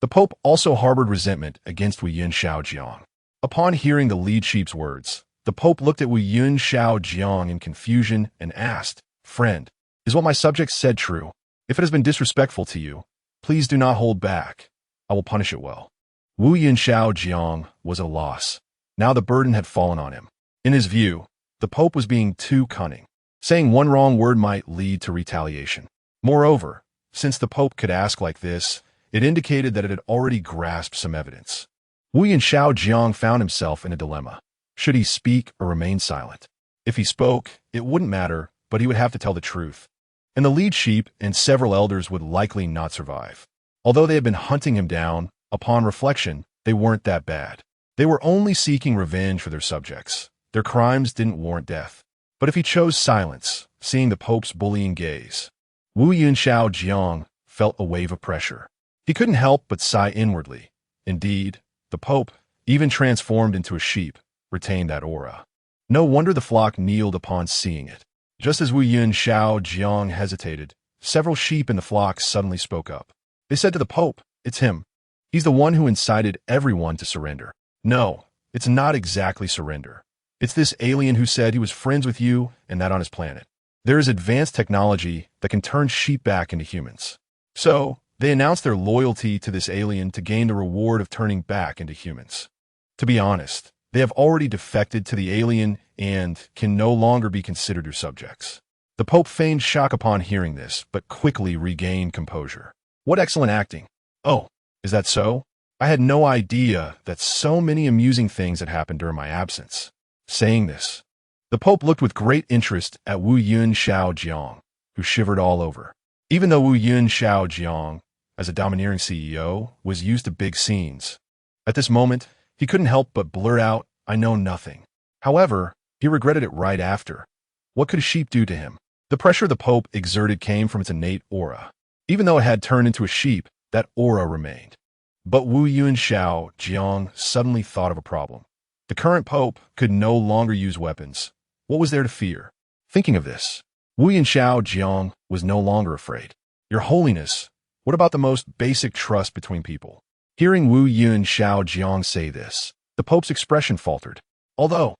Speaker 1: the Pope also harbored resentment against Wu Yunxiao Jiang. Upon hearing the lead sheep's words, the Pope looked at Wu Yunxiao Jiang in confusion and asked, "Friend, is what my subjects said true? If it has been disrespectful to you, please do not hold back. I will punish it well." Wu Yunxiao Jiang was at a loss. Now the burden had fallen on him. In his view, the Pope was being too cunning. Saying one wrong word might lead to retaliation. Moreover, since the Pope could ask like this, it indicated that it had already grasped some evidence. Wu Yunxiao Jiang found himself in a dilemma. Should he speak or remain silent? If he spoke, it wouldn't matter but he would have to tell the truth. And the lead sheep and several elders would likely not survive. Although they had been hunting him down, upon reflection, they weren't that bad. They were only seeking revenge for their subjects. Their crimes didn't warrant death. But if he chose silence, seeing the Pope's bullying gaze, Wu Yunshao Jiang felt a wave of pressure. He couldn't help but sigh inwardly. Indeed, the Pope, even transformed into a sheep, retained that aura. No wonder the flock kneeled upon seeing it. Just as Wu Yunshao Jiang hesitated, several sheep in the flock suddenly spoke up. They said to the Pope, "It's him. He's the one who incited everyone to surrender." "No, it's not exactly surrender. It's this alien who said he was friends with you and that on his planet. There is advanced technology that can turn sheep back into humans." So, they announced their loyalty to this alien to gain the reward of turning back into humans. To be honest, they have already defected to the alien and can no longer be considered your subjects. The Pope feigned shock upon hearing this, but quickly regained composure. "What excellent acting. Oh, is that so? I had no idea that so many amusing things had happened during my absence." Saying this, the Pope looked with great interest at Wu Yunshao Jiang, who shivered all over. Even though Wu Yunshao Jiang, as a domineering CEO, was used to big scenes, at this moment, he couldn't help but blur out, "I know nothing." However, he regretted it right after. What could a sheep do to him? The pressure the Pope exerted came from its innate aura. Even though it had turned into a sheep, that aura remained. But Wu Yunshao Jiang suddenly thought of a problem. The current Pope could no longer use weapons. What was there to fear? Thinking of this, Wu Yunshao Jiang was no longer afraid. "Your Holiness, what about the most basic trust between people?" Hearing Wu Yunshao Jiang say this, the Pope's expression faltered. Although,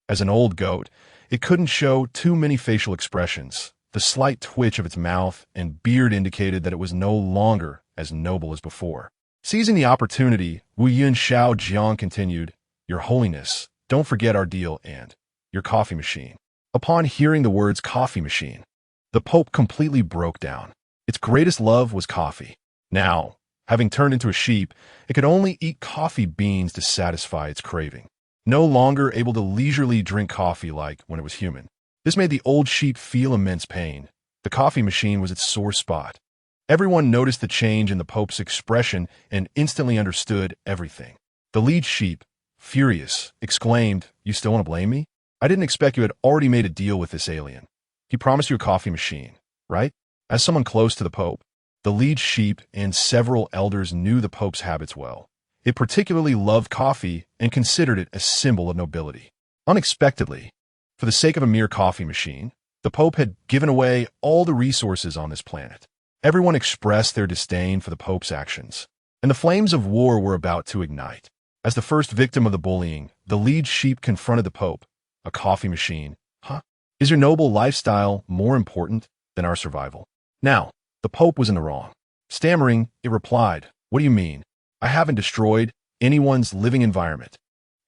Speaker 1: as an old goat, it couldn't show too many facial expressions. The slight twitch of its mouth and beard indicated that it was no longer as noble as before. Seizing the opportunity, Wu Yunshao Jiang continued, "Your Holiness, don't forget our deal and your coffee machine." Upon hearing the words coffee machine, the Pope completely broke down. Its greatest love was coffee. Now, having turned into a sheep, it could only eat coffee beans to satisfy its craving. No longer able to leisurely drink coffee like when it was human. This made the old sheep feel immense pain. The coffee machine was its sore spot. Everyone noticed the change in the Pope's expression and instantly understood everything. The lead sheep, furious, exclaimed, "You still want to blame me? I didn't expect you had already made a deal with this alien. He promised you a coffee machine, right?" As someone close to the Pope, the lead sheep and several elders knew the Pope's habits well. It particularly loved coffee and considered it a symbol of nobility. Unexpectedly, for the sake of a mere coffee machine, the Pope had given away all the resources on this planet. Everyone expressed their disdain for the Pope's actions, and the flames of war were about to ignite. As the first victim of the bullying, the lead sheep confronted the Pope. "A coffee machine? Huh? Is your noble lifestyle more important than our survival?" Now, the Pope was in the wrong. Stammering, it replied, "What do you mean? I haven't destroyed anyone's living environment.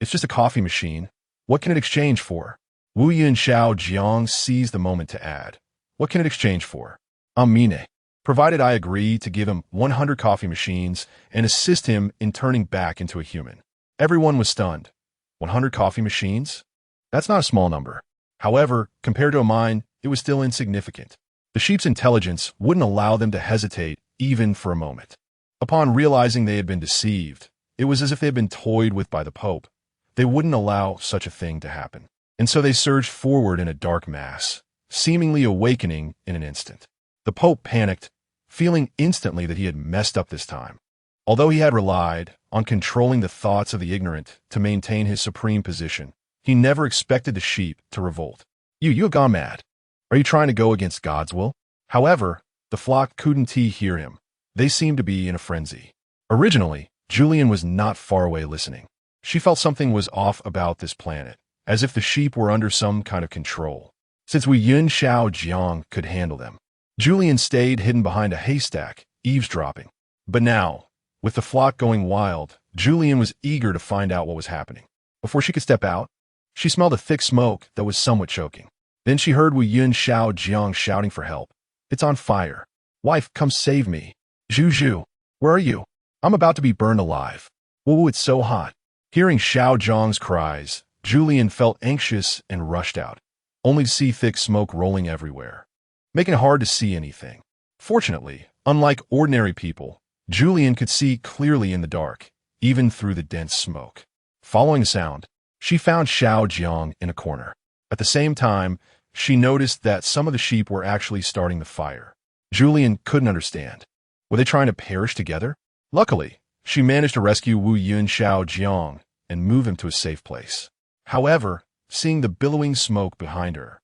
Speaker 1: It's just a coffee machine. What can it exchange for?" Wu Yunshao Jiang seized the moment to add, "What can it exchange for? Amine. Provided I agree to give him 100 coffee machines and assist him in turning back into a human." Everyone was stunned. 100 coffee machines? That's not a small number. However, compared to a mine, it was still insignificant. The sheep's intelligence wouldn't allow them to hesitate even for a moment. Upon realizing they had been deceived, it was as if they had been toyed with by the Pope. They wouldn't allow such a thing to happen. And so they surged forward in a dark mass, seemingly awakening in an instant. The Pope panicked, feeling instantly that he had messed up this time. Although he had relied on controlling the thoughts of the ignorant to maintain his supreme position, he never expected the sheep to revolt. You have gone mad. Are you trying to go against God's will?" However, the flock couldn't hear him. They seemed to be in a frenzy. Originally, Julian was not far away listening. She felt something was off about this planet, as if the sheep were under some kind of control. Since Wu Yunshao Jiang could handle them, Julian stayed hidden behind a haystack, eavesdropping. But now, with the flock going wild, Julian was eager to find out what was happening. Before she could step out, she smelled a thick smoke that was somewhat choking. Then she heard Wu Yunshao Jiang shouting for help. "It's on fire. Wife, come save me. Zhu, where are you? I'm about to be burned alive. Woo, it's so hot." Hearing Xiao Zhang's cries, Julian felt anxious and rushed out. only to see thick smoke rolling everywhere, making it hard to see anything. Fortunately, unlike ordinary people, Julian could see clearly in the dark, even through the dense smoke. Following the sound, she found Xiao Jiang in a corner. At the same time, she noticed that some of the sheep were actually starting the fire. Julian couldn't understand. Were they trying to perish together? Luckily, she managed to rescue Wu Yun Xiao Jiang and move him to a safe place. However, seeing the billowing smoke behind her,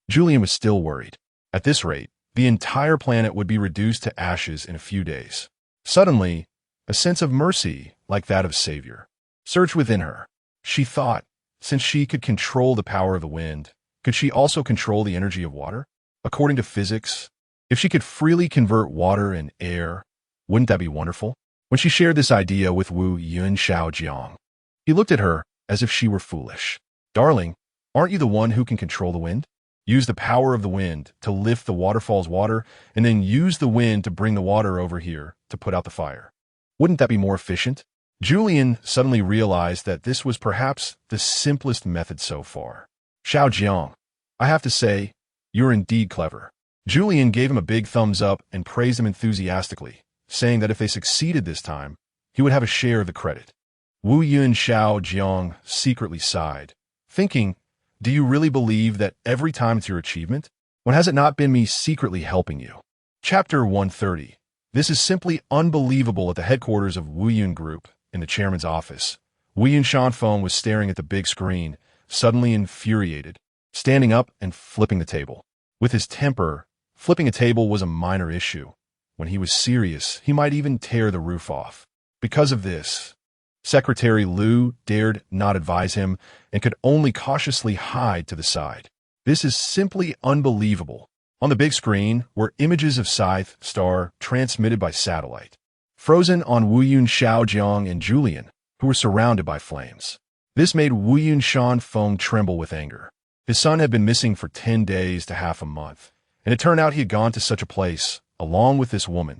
Speaker 1: Julian was still worried. At this rate, the entire planet would be reduced to ashes in a few days. Suddenly, a sense of mercy, like that of a savior, surged within her. She thought, since she could control the power of the wind, could she also control the energy of water? According to physics, if she could freely convert water and air, wouldn't that be wonderful? When she shared this idea with Wu Yun Xiao Jiang, he looked at her as if she were foolish. Darling, aren't you the one who can control the wind? Use the power of the wind to lift the waterfall's water, and then use the wind to bring the water over here to put out the fire. Wouldn't that be more efficient? Julian suddenly realized that this was perhaps the simplest method so far. Xiao Jiang, I have to say, you're indeed clever. Julian gave him a big thumbs up and praised him enthusiastically, saying that if they succeeded this time, he would have a share of the credit. Wu Yun Xiao Jiang secretly sighed, thinking, do you really believe that every time it's your achievement? When has it not been me secretly helping you? Chapter 130. This is simply unbelievable. At the headquarters of Wu Yun Group, in the chairman's office, Wu Yun Shanfeng was staring at the big screen, suddenly infuriated, standing up and flipping the table. With his temper, flipping a table was a minor issue. When he was serious, he might even tear the roof off. Because of this, Secretary Liu dared not advise him and could only cautiously hide to the side. This is simply unbelievable. On the big screen were images of Scythe Star transmitted by satellite, frozen on Wu Yun Xiaojiang and Julian, who were surrounded by flames. This made Wu Yun Shanfeng tremble with anger. His son had been missing for 10 days to half a month, and it turned out he had gone to such a place, along with this woman.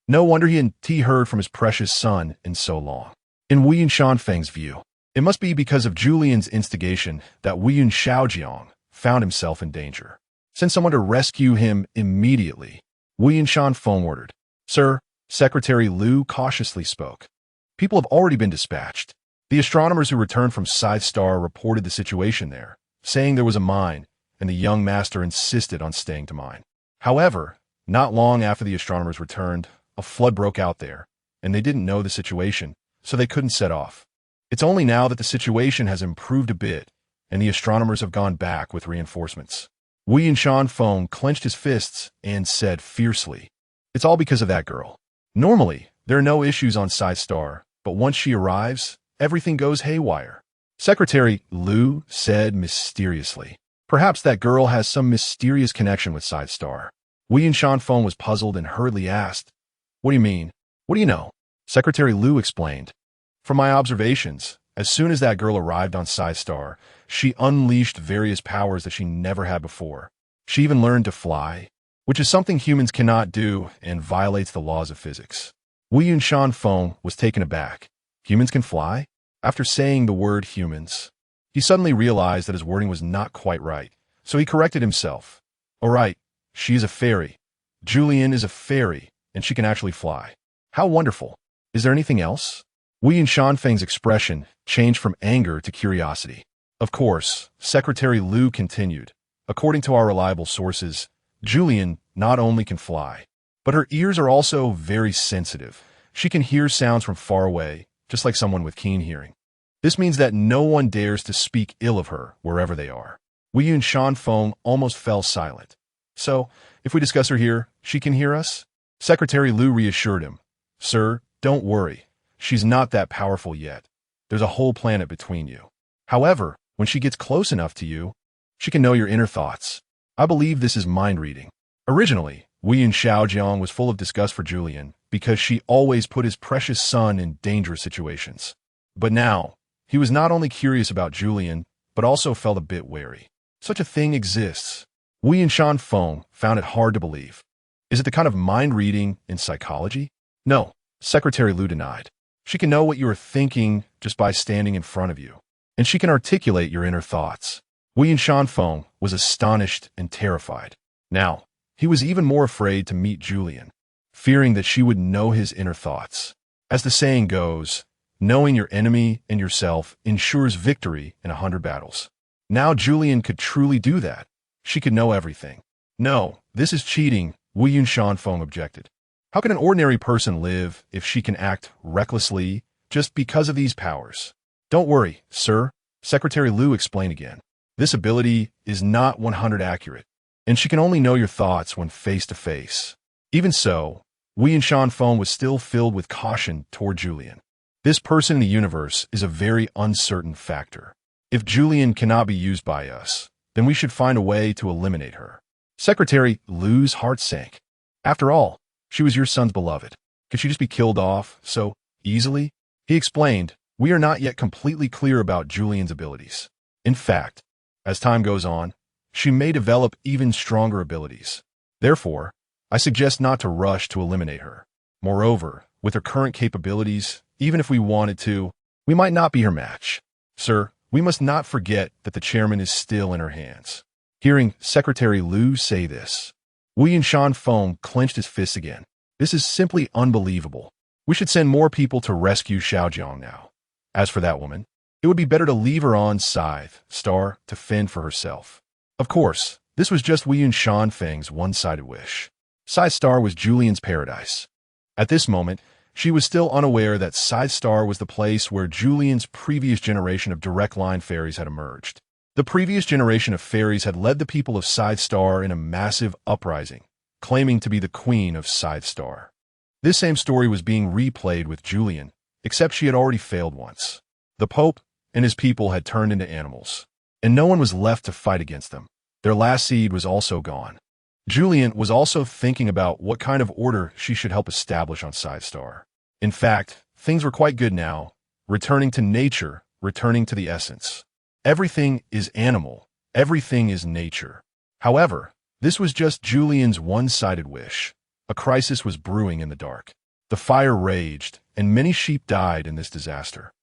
Speaker 1: No wonder he hadn't heard from his precious son in so long. In Wu Yun Shanfeng's view, it must be because of Julian's instigation that Wu Yun Xiaojiang found himself in danger. Send someone to rescue him immediately. Wu Yun Shanfeng ordered. Sir, Secretary Liu cautiously spoke. People have already been dispatched. The astronomers who returned from Scythe Star reported the situation there, saying there was a mine, and the young master insisted on staying to mine. However, not long after the astronomers returned, a flood broke out there, and they didn't know the situation, so they couldn't set off. It's only now that the situation has improved a bit, and the astronomers have gone back with reinforcements. Wu Yun Shanfeng clenched his fists and said fiercely, it's all because of that girl. Normally, there are no issues on Scythe Star, but once she arrives, everything goes haywire. Secretary Liu said mysteriously. Perhaps that girl has some mysterious connection with Scythe Star. Wu Yun Shanfeng was puzzled and hurriedly asked, what do you mean? What do you know? Secretary Liu explained. From my observations, as soon as that girl arrived on Scythe Star, she unleashed various powers that she never had before. She even learned to fly, which is something humans cannot do and violates the laws of physics. Wu Yun Shanfeng was taken aback. Humans can fly? After saying the word humans, he suddenly realized that his wording was not quite right, so he corrected himself. All right, she is a fairy. Julian is a fairy, and she can actually fly. How wonderful. Is there anything else? Wu Yun Shanfeng's expression changed from anger to curiosity. Of course, Secretary Liu continued. According to our reliable sources, Julian not only can fly, but her ears are also very sensitive. She can hear sounds from far away, just like someone with keen hearing. This means that no one dares to speak ill of her wherever they are. Wu Yun Shanfeng almost fell silent. So, if we discuss her here, she can hear us? Secretary Liu reassured him. Sir, don't worry. She's not that powerful yet. There's a whole planet between you. However, when she gets close enough to you, she can know your inner thoughts. I believe this is mind reading. Originally, Wu Yun Xiaojiang was full of disgust for Julian because she always put his precious son in dangerous situations. But now, he was not only curious about Julian, but also felt a bit wary. Such a thing exists. Wu Yun Shanfeng found it hard to believe. Is it the kind of mind reading in psychology? No, Secretary Liu denied. She can know what you are thinking just by standing in front of you, and she can articulate your inner thoughts. Wu Yun Shanfeng was astonished and terrified. Now, he was even more afraid to meet Julian, fearing that she would know his inner thoughts. As the saying goes, knowing your enemy and yourself ensures victory in 100 battles. Now Julian could truly do that. She could know everything. No, this is cheating, Wu Yunshan objected. How can an ordinary person live if she can act recklessly just because of these powers? Don't worry, sir, Secretary Liu explained again. This ability is not 100 accurate, and she can only know your thoughts when face to face. Even so, Wu Yunshan was still filled with caution toward Julian. This person in the universe is a very uncertain factor. If Julian cannot be used by us, then we should find a way to eliminate her. Secretary Liu's heart sank. After all, she was your son's beloved. Could she just be killed off so easily? He explained, we are not yet completely clear about Julian's abilities. In fact, as time goes on, she may develop even stronger abilities. Therefore, I suggest not to rush to eliminate her. Moreover, with her current capabilities, even if we wanted to, we might not be her match. Sir, we must not forget that the chairman is still in her hands. Hearing Secretary Liu say this, Wu Yunshan clenched his fists again. This is simply unbelievable. We should send more people to rescue Xiaojiang now. As for that woman, it would be better to leave her on Scythe Star to fend for herself. Of course, this was just Wu Yunshan's one-sided wish. Scythe Star was Julian's paradise. At this moment, she was still unaware that Scythe Star was the place where Julian's previous generation of direct-line fairies had emerged. The previous generation of fairies had led the people of Scythe Star in a massive uprising, claiming to be the queen of Scythe Star. This same story was being replayed with Julian, except she had already failed once. The Pope and his people had turned into animals, and no one was left to fight against them. Their last seed was also gone. Julian was also thinking about what kind of order she should help establish on Scythe Star. In fact, things were quite good now, returning to nature, returning to the essence. Everything is animal, everything is nature. However, this was just Julian's one-sided wish. A crisis was brewing in the dark. The fire raged, and many sheep died in this disaster,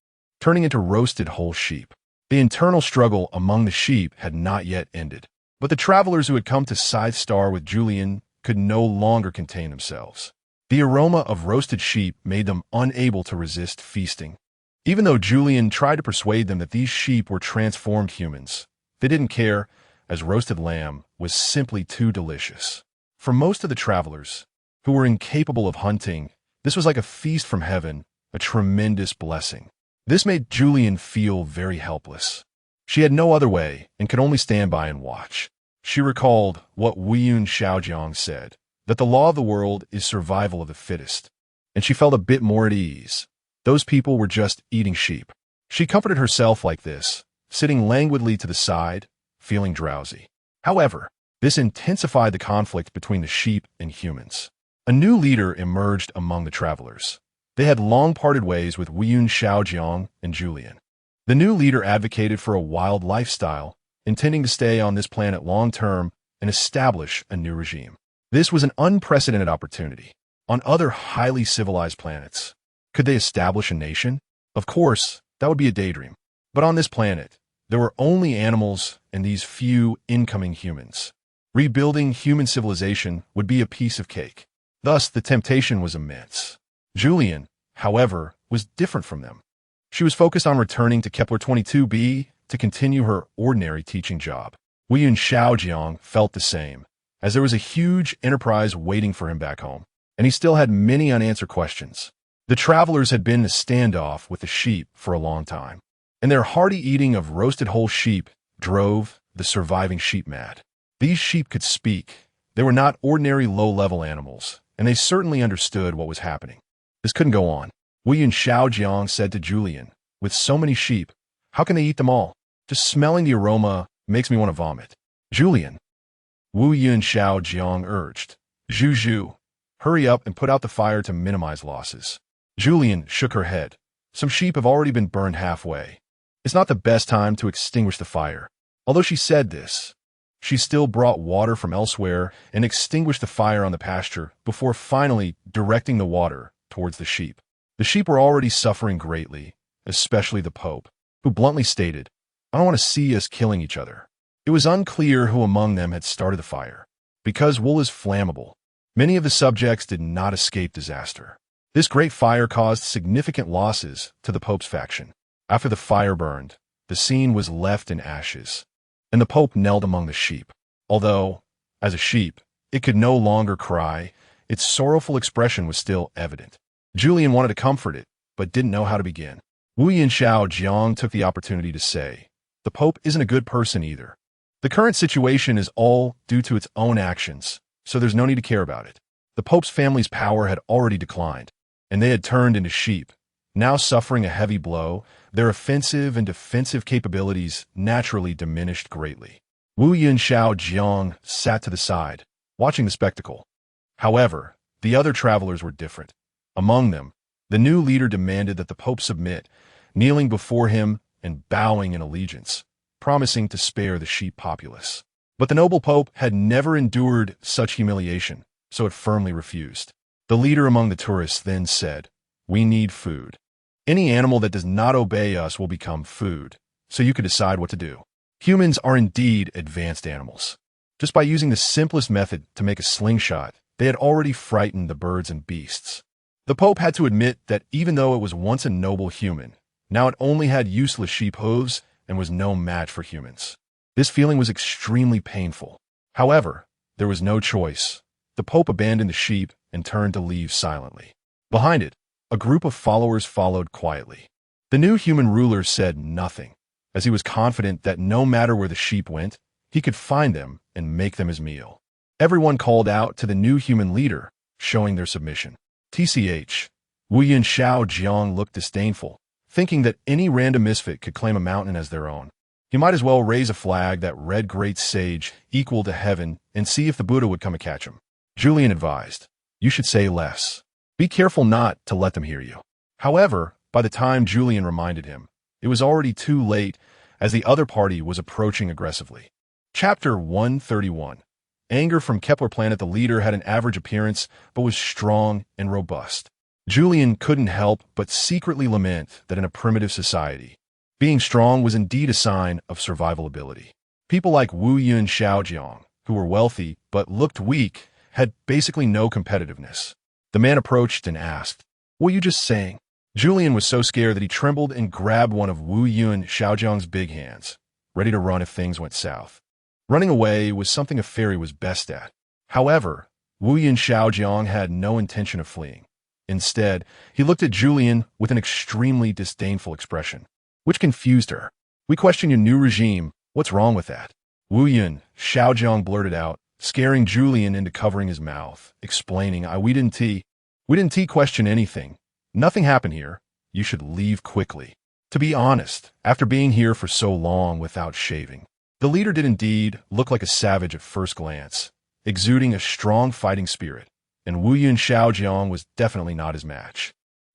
Speaker 1: turning into roasted whole sheep. The internal struggle among the sheep had not yet ended. But the travelers who had come to Scythe Star with Julian could no longer contain themselves. The aroma of roasted sheep made them unable to resist feasting. Even though Julian tried to persuade them that these sheep were transformed humans, they didn't care, as roasted lamb was simply too delicious. For most of the travelers, who were incapable of hunting, this was like a feast from heaven, a tremendous blessing. This made Julian feel very helpless. She had no other way and could only stand by and watch. She recalled what Wu Yunshan said, that the law of the world is survival of the fittest, and she felt a bit more at ease. Those people were just eating sheep. She comforted herself like this, sitting languidly to the side, feeling drowsy. However, this intensified the conflict between the sheep and humans. A new leader emerged among the travelers. They had long parted ways with Wu Yunshan and Julian. The new leader advocated for a wild lifestyle, intending to stay on this planet long-term and establish a new regime. This was an unprecedented opportunity. On other highly civilized planets, could they establish a nation? Of course, that would be a daydream. But on this planet, there were only animals and these few incoming humans. Rebuilding human civilization would be a piece of cake. Thus, the temptation was immense. Julian, however, was different from them. She was focused on returning to Kepler 22b to continue her ordinary teaching job. Wu Yunshan felt the same, as there was a huge enterprise waiting for him back home, and he still had many unanswered questions. The travelers had been in a standoff with the sheep for a long time, and their hearty eating of roasted whole sheep drove the surviving sheep mad. These sheep could speak. They were not ordinary low-level animals, and they certainly understood what was happening. This couldn't go on. Wu Yunshan said to Julian, with so many sheep, how can they eat them all? Just smelling the aroma makes me want to vomit. Julian, Wu Yunshan urged. Zhu, hurry up and put out the fire to minimize losses. Julian shook her head. Some sheep have already been burned halfway. It's not the best time to extinguish the fire. Although she said this, she still brought water from elsewhere and extinguished the fire on the pasture before finally directing the water towards the sheep. The sheep were already suffering greatly, especially the Pope, who bluntly stated, I don't want to see us killing each other. It was unclear who among them had started the fire. Because wool is flammable, many of the subjects did not escape disaster. This great fire caused significant losses to the Pope's faction. After the fire burned, the scene was left in ashes, and the Pope knelt among the sheep. Although, as a sheep, it could no longer cry, its sorrowful expression was still evident. Julian wanted to comfort it, but didn't know how to begin. Wu Yinshao Jiang took the opportunity to say, "The Pope isn't a good person either. The current situation is all due to its own actions, so there's no need to care about it." The Pope's family's power had already declined, and they had turned into sheep. Now suffering a heavy blow, their offensive and defensive capabilities naturally diminished greatly. Wu Yinshao Jiang sat to the side, watching the spectacle. However, the other travelers were different. Among them, the new leader demanded that the Pope submit, kneeling before him and bowing in allegiance, promising to spare the sheep populace. But the noble Pope had never endured such humiliation, so it firmly refused. The leader among the tourists then said, "We need food. Any animal that does not obey us will become food, so you can decide what to do." Humans are indeed advanced animals. Just by using the simplest method to make a slingshot, they had already frightened the birds and beasts. The Pope had to admit that even though it was once a noble human, now it only had useless sheep hooves and was no match for humans. This feeling was extremely painful. However, there was no choice. The Pope abandoned the sheep and turned to leave silently. Behind it, a group of followers followed quietly. The new human ruler said nothing, as he was confident that no matter where the sheep went, he could find them and make them his meal. Everyone called out to the new human leader, showing their submission. TCH, Wu Yinshao Jiang looked disdainful, thinking that any random misfit could claim a mountain as their own. He might as well raise a flag that read "Great Sage" equal to heaven and see if the Buddha would come and catch him. Julian advised, "You should say less. Be careful not to let them hear you." However, by the time Julian reminded him, it was already too late, as the other party was approaching aggressively. Chapter 131. Anger from Kepler Planet. The leader had an average appearance, but was strong and robust. Julian couldn't help but secretly lament that in a primitive society, being strong was indeed a sign of survival ability. People like Wu Yun Xiaojiang, who were wealthy but looked weak, had basically no competitiveness. The man approached and asked, "What are you just saying?" Julian was so scared that he trembled and grabbed one of Wu Yun Xiaojiang's big hands, ready to run if things went south. Running away was something a fairy was best at. However, Wu Yun Xiaojiang had no intention of fleeing. Instead, he looked at Julian with an extremely disdainful expression, which confused her. "We question your new regime. What's wrong with that?" Wu Yun Xiaojiang blurted out, scaring Julian into covering his mouth, explaining, We didn't question anything. Nothing happened here. You should leave quickly." To be honest, after being here for so long without shaving, the leader did indeed look like a savage at first glance, exuding a strong fighting spirit, and Wu Yun Xiaojiang was definitely not his match.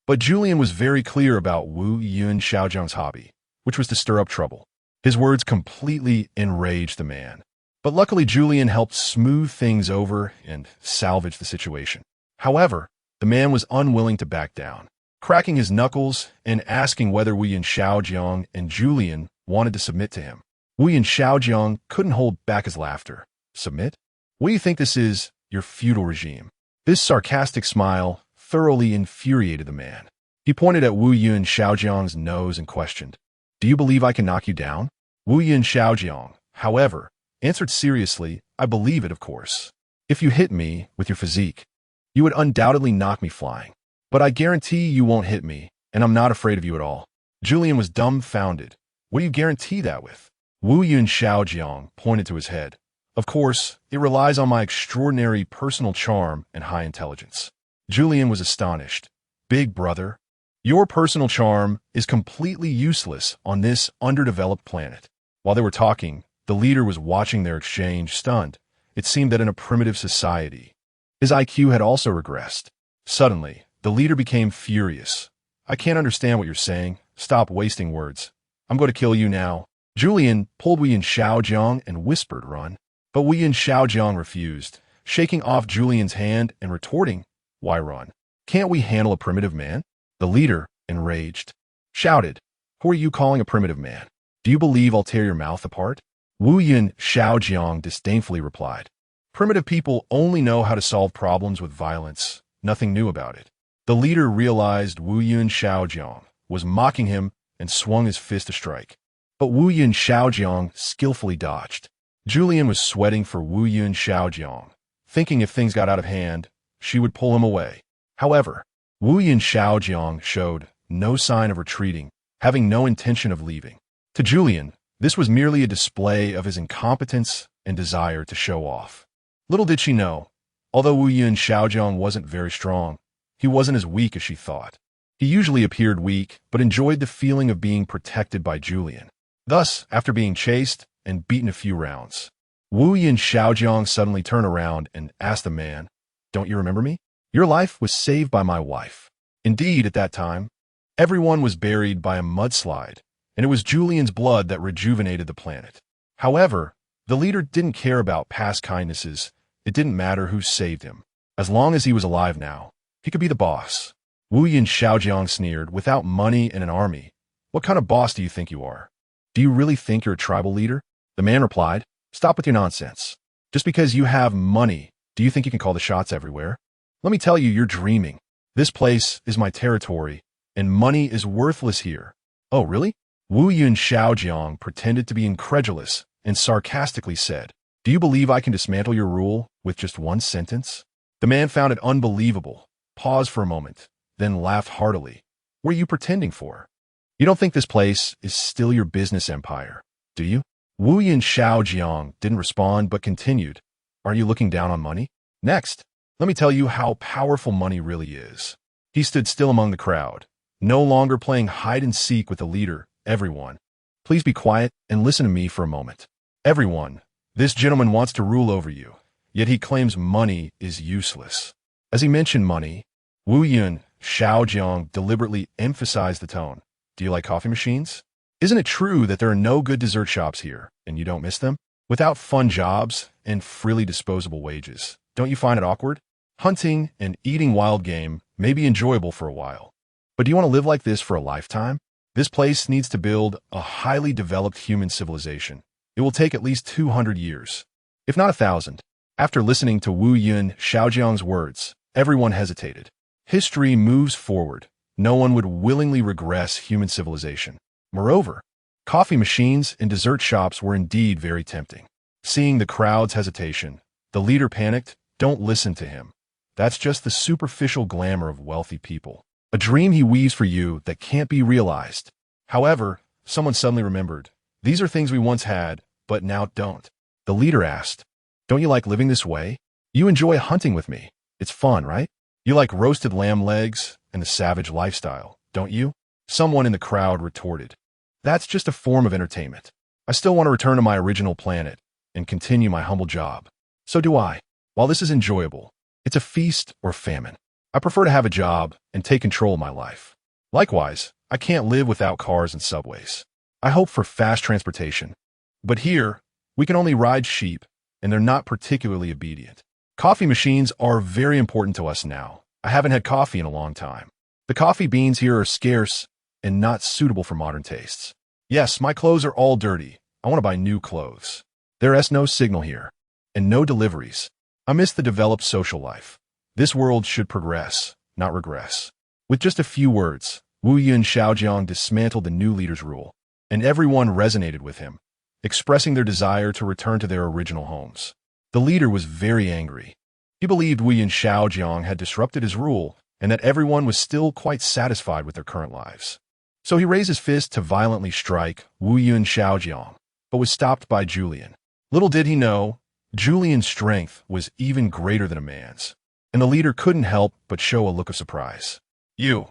Speaker 1: But Julian was very clear about Wu Yun Xiaojiang's hobby, which was to stir up trouble. His words completely enraged the man. But luckily Julian helped smooth things over and salvage the situation. However, the man was unwilling to back down, cracking his knuckles and asking whether Wu Yun Xiaojiang and Julian wanted to submit to him. Wu Yun Xiaojiang couldn't hold back his laughter. "Submit? What do you think this is, your feudal regime?" This sarcastic smile thoroughly infuriated the man. He pointed at Wu Yun Xiaojiang's nose and questioned, "Do you believe I can knock you down?" Wu Yun Xiaojiang, however, answered seriously, "I believe it, of course. If you hit me with your physique, you would undoubtedly knock me flying. But I guarantee you won't hit me, and I'm not afraid of you at all." Julian was dumbfounded. "What do you guarantee that with?" Wu Yun Xiaojiang pointed to his head. "Of course, it relies on my extraordinary personal charm and high intelligence." Julian was astonished. "Big brother, your personal charm is completely useless on this underdeveloped planet." While they were talking, the leader was watching their exchange, stunned. It seemed that in a primitive society, his IQ had also regressed. Suddenly, the leader became furious. "I can't understand what you're saying. Stop wasting words. I'm going to kill you now." Julian pulled Wu Yun Xiaojiang and whispered, "Run." But Wu Yun Xiaojiang refused, shaking off Julian's hand and retorting, "Why run? Can't we handle a primitive man?" The leader, enraged, shouted, "Who are you calling a primitive man? Do you believe I'll tear your mouth apart?" Wu Yun Shaojiang disdainfully replied. Primitive people only know how to solve problems with violence, nothing new about it. The leader realized Wu Yun Shaojiang was mocking him and swung his fist to strike. But Wu Yun Shaojiang skillfully dodged. Julian was sweating for Wu Yun Shaojiang, thinking if things got out of hand, she would pull him away. However, Wu Yun Shaojiang showed no sign of retreating, having no intention of leaving. To Julian, this was merely a display of his incompetence and desire to show off. Little did she know, although Wu Yun Shaojiang wasn't very strong, he wasn't as weak as she thought. He usually appeared weak, but enjoyed the feeling of being protected by Julian. Thus, after being chased and beaten a few rounds, Wu Yun Shaojiang suddenly turned around and asked the man, "Don't you remember me? Your life was saved by my wife." Indeed, at that time, everyone was buried by a mudslide, and it was Julian's blood that rejuvenated the planet. However, the leader didn't care about past kindnesses. It didn't matter who saved him. As long as he was alive now, he could be the boss. Wu Yun Shaojiang sneered, "Without money and an army, what kind of boss do you think you are? Do you really think you're a tribal leader?" The man replied, "Stop with your nonsense. Just because you have money, do you think you can call the shots everywhere? Let me tell you, you're dreaming. This place is my territory, and money is worthless here." "Oh, really?" Wu Yun Shaojiang pretended to be incredulous and sarcastically said, "Do you believe I can dismantle your rule with just one sentence?" The man found it unbelievable, paused for a moment, then laughed heartily. "What are you pretending for? You don't think this place is still your business empire, do you?" Wu Yun Shaojiang didn't respond but continued, "Are you looking down on money? Next, let me tell you how powerful money really is." He stood still among the crowd, no longer playing hide-and-seek with the leader. "Everyone, please be quiet and listen to me for a moment. Everyone, this gentleman wants to rule over you, yet he claims money is useless." As he mentioned money, Wu Yun Shaojiang deliberately emphasized the tone. "Do you like coffee machines? Isn't it true that there are no good dessert shops here, and you don't miss them? Without fun jobs and freely disposable wages, don't you find it awkward? Hunting and eating wild game may be enjoyable for a while, but do you want to live like this for a lifetime? This place needs to build a highly developed human civilization. It will take at least 200 years, if not 1,000. After listening to Wu Yun Shaojiang's words, everyone hesitated. History moves forward. No one would willingly regress human civilization. Moreover, coffee machines and dessert shops were indeed very tempting. Seeing the crowd's hesitation, the leader panicked. "Don't listen to him. That's just the superficial glamour of wealthy people. A dream he weaves for you that can't be realized." However, someone suddenly remembered. "These are things we once had, but now don't." The leader asked, "Don't you like living this way? You enjoy hunting with me. It's fun, right? You like roasted lamb legs and the savage lifestyle, don't you?" Someone in the crowd retorted, "That's just a form of entertainment. I still want to return to my original planet and continue my humble job." "So do I. While this is enjoyable, it's a feast or famine. I prefer to have a job and take control of my life. Likewise, I can't live without cars and subways. I hope for fast transportation. But here, we can only ride sheep, and they're not particularly obedient. Coffee machines are very important to us now. I haven't had coffee in a long time. The coffee beans here are scarce and not suitable for modern tastes. Yes, my clothes are all dirty. I want to buy new clothes. There is no signal here, and no deliveries. I miss the developed social life. This world should progress, not regress." With just a few words, Wu Yun Shaojiang dismantled the new leader's rule, and everyone resonated with him, expressing their desire to return to their original homes. The leader was very angry. He believed Wu Yun Shaojiang had disrupted his rule and that everyone was still quite satisfied with their current lives. So he raised his fist to violently strike Wu Yun Shaojiang, but was stopped by Julian. Little did he know, Julian's strength was even greater than a man's, and the leader couldn't help but show a look of surprise. You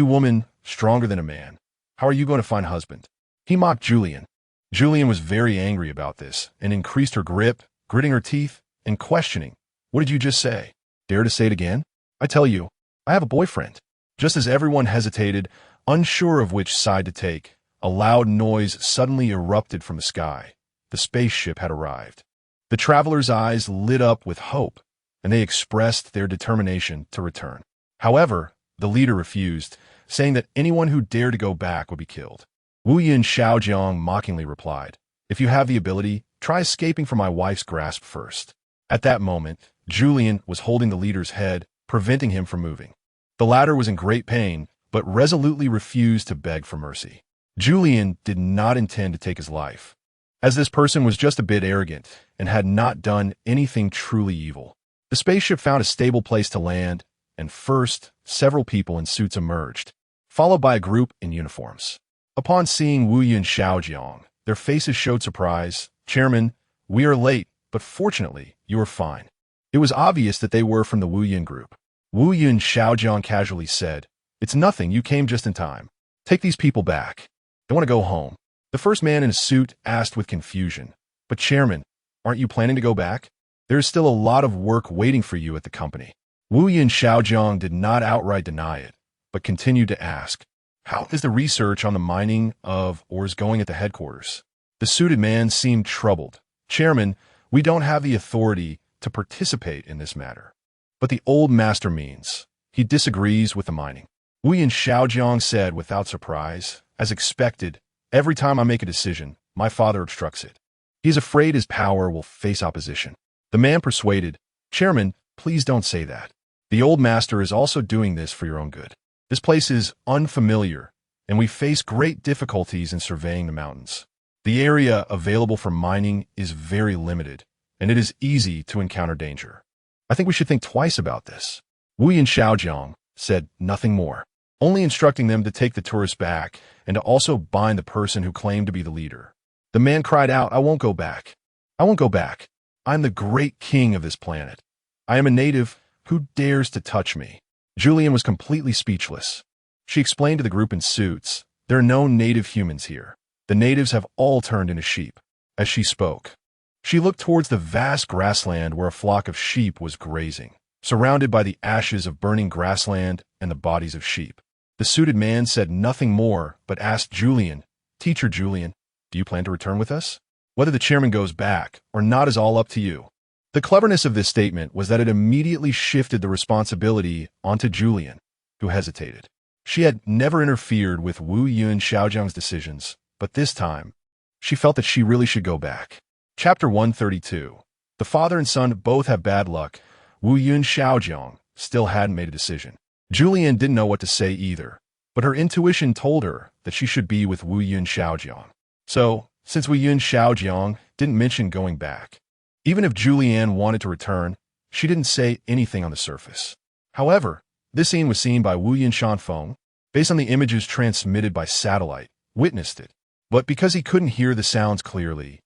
Speaker 1: woman, stronger than a man. How are you going to find a husband?" He mocked Julian. Julian was very angry about this and increased her grip, gritting her teeth and questioning, "What did you just say? Dare to say it again? I tell you, I have a boyfriend." Just as everyone hesitated, unsure of which side to take, a loud noise suddenly erupted from the sky. The spaceship had arrived. The travelers' eyes lit up with hope, and they expressed their determination to return. However, the leader refused, saying that anyone who dared to go back would be killed. Wu Yun Shaojiang mockingly replied, "If you have the ability, Try escaping from my wife's grasp first. At that moment, Julian was holding the leader's head, preventing him from moving. The latter was in great pain, but resolutely refused to beg for mercy. Julian did not intend to take his life, as this person was just a bit arrogant and had not done anything truly evil. The spaceship found a stable place to land, and first, several people in suits emerged, followed by a group in uniforms. Upon seeing Wu Yun Xiaojiang, their faces showed surprise. "Chairman, we are late, but fortunately, you are fine." It was obvious that they were from the Wu Yun group. Wu Yun Xiaojiang casually said, "It's nothing, you came just in time. Take these people back. They want to go home." The first man in a suit asked with confusion, "But Chairman, aren't you planning to go back? There is still a lot of work waiting for you at the company." Wu Yun Xiaojiang did not outright deny it, but continued to ask, "How is the research on the mining of ores going at the headquarters?" The suited man seemed troubled. "Chairman, we don't have the authority to participate in this matter. But the old master means he disagrees with the mining." Wu Yun Xiaojiang said without surprise, "As expected, every time I make a decision, my father obstructs it. He is afraid his power will face opposition." The man persuaded, "Chairman, please don't say that. The old master is also doing this for your own good. This place is unfamiliar, and we face great difficulties in surveying the mountains. The area available for mining is very limited, and it is easy to encounter danger. I think we should think twice about this." Wu Yun Xiaojiang said nothing more, only instructing them to take the tourists back and to also bind the person who claimed to be the leader. The man cried out, "I won't go back. I won't go back. I'm the great king of this planet. I am a native. Who dares to touch me?" Julian was completely speechless. She explained to the group in suits, "There are no native humans here. The natives have all turned into sheep." As she spoke, she looked towards the vast grassland where a flock of sheep was grazing, surrounded by the ashes of burning grassland and the bodies of sheep. The suited man said nothing more, but asked Julian, "Teacher Julian, do you plan to return with us? Whether the chairman goes back or not is all up to you." The cleverness of this statement was that it immediately shifted the responsibility onto Julian, who hesitated. She had never interfered with Wu Yun Xiaojiang's decisions, but this time, she felt that she really should go back. Chapter 132. The father and son both have bad luck. Wu Yun Xiaojiang still hadn't made a decision. Julian didn't know what to say either, but her intuition told her that she should be with Wu Yun Xiaojiang. So, since Wu Yun Xiaojiang didn't mention going back, even if Julianne wanted to return, she didn't say anything on the surface. However, this scene was seen by Wu Yun Shanfeng, based on the images transmitted by satellite, witnessed it. But because he couldn't hear the sounds clearly,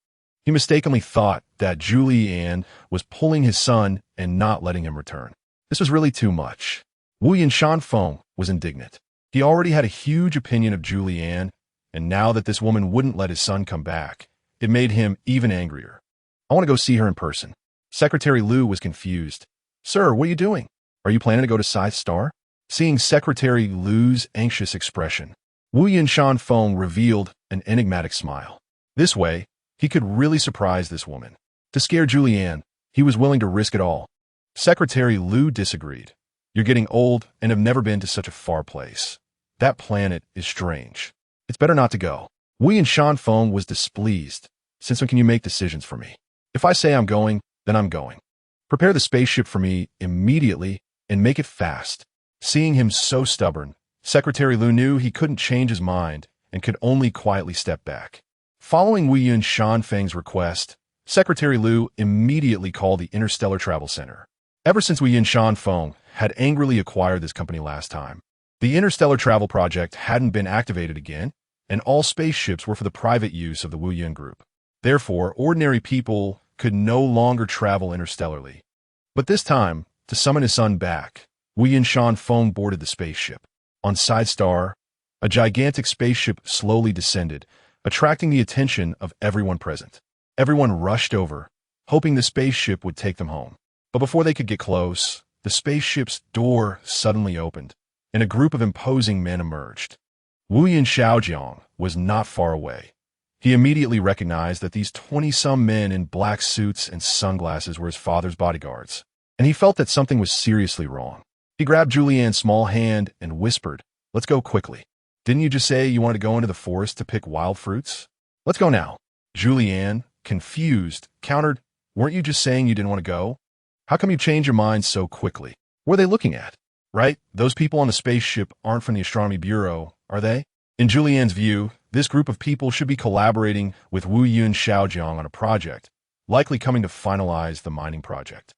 Speaker 1: he mistakenly thought that Julianne was pulling his son and not letting him return. This was really too much. Wu Yun Shanfeng was indignant. He already had a huge opinion of Julianne, and now that this woman wouldn't let his son come back, it made him even angrier. "I want to go see her in person." Secretary Liu was confused. "Sir, what are you doing? Are you planning to go to Scythe Star?" Seeing Secretary Liu's anxious expression, Wu Yun Shanfeng revealed an enigmatic smile. This way, he could really surprise this woman. To scare Julianne, he was willing to risk it all. Secretary Liu disagreed. "You're getting old and have never been to such a far place. That planet is strange. It's better not to go." Wu Yun Shanfeng was displeased. "Since when can you make decisions for me? If I say I'm going, then I'm going. Prepare the spaceship for me immediately and make it fast." Seeing him so stubborn, Secretary Liu knew he couldn't change his mind and could only quietly step back. Following Wu Yun Shanfeng's request, Secretary Liu immediately called the Interstellar Travel Center. Ever since Wu Yun Shanfeng had angrily acquired this company last time, the Interstellar Travel Project hadn't been activated again, and all spaceships were for the private use of the Wu Yun Group. Therefore, ordinary people could no longer travel interstellarly. But this time, to summon his son back, Wu Yun Shanfeng boarded the spaceship. On Scythe Star, a gigantic spaceship slowly descended, attracting the attention of everyone present. Everyone rushed over, hoping the spaceship would take them home. But before they could get close, the spaceship's door suddenly opened, and a group of imposing men emerged. Wu Yun Xiaojiang was not far away. He immediately recognized that these 20-some men in black suits and sunglasses were his father's bodyguards, and he felt that something was seriously wrong. He grabbed Julianne's small hand and whispered, "Let's go quickly. Didn't you just say you wanted to go into the forest to pick wild fruits? Let's go now." Julianne, confused, countered, "Weren't you just saying you didn't want to go? How come you changed your mind so quickly? What are they looking at? Right? Those people on the spaceship aren't from the Astronomy Bureau, are they?" In Julianne's view, this group of people should be collaborating with Wu Yun Xiaojiang on a project, likely coming to finalize the mining project.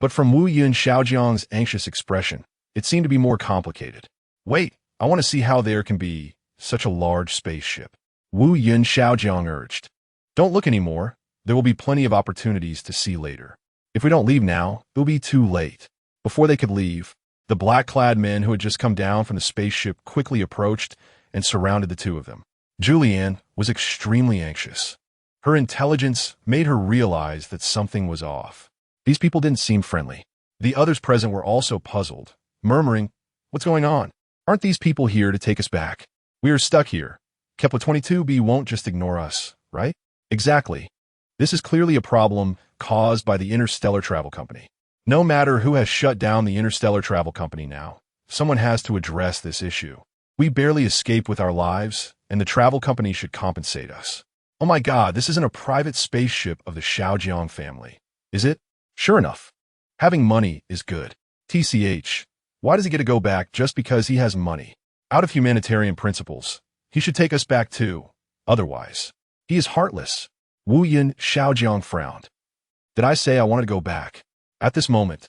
Speaker 1: But from Wu Yun Xiaojiang's anxious expression, it seemed to be more complicated. "Wait, I want to see how there can be such a large spaceship," Wu Yun Xiaojiang urged. "Don't look anymore. There will be plenty of opportunities to see later. If we don't leave now, it will be too late." Before they could leave, the black-clad men who had just come down from the spaceship quickly approached and surrounded the two of them. Julianne was extremely anxious. Her intelligence made her realize that something was off. These people didn't seem friendly. The others present were also puzzled, murmuring, "What's going on? Aren't these people here to take us back? We are stuck here. Kepler 22b won't just ignore us, right?" "Exactly. This is clearly a problem caused by the Interstellar Travel Company. No matter who has shut down the Interstellar Travel Company now, someone has to address this issue. We barely escaped with our lives, and the travel company should compensate us." "Oh my God, this isn't a private spaceship of the Xiaojiang family, is it?" "Sure enough. Having money is good. TCH, why does he get to go back just because he has money? Out of humanitarian principles, he should take us back too. Otherwise, he is heartless." Wu Yun Xiaojiang frowned. "Did I say I wanted to go back?" At this moment,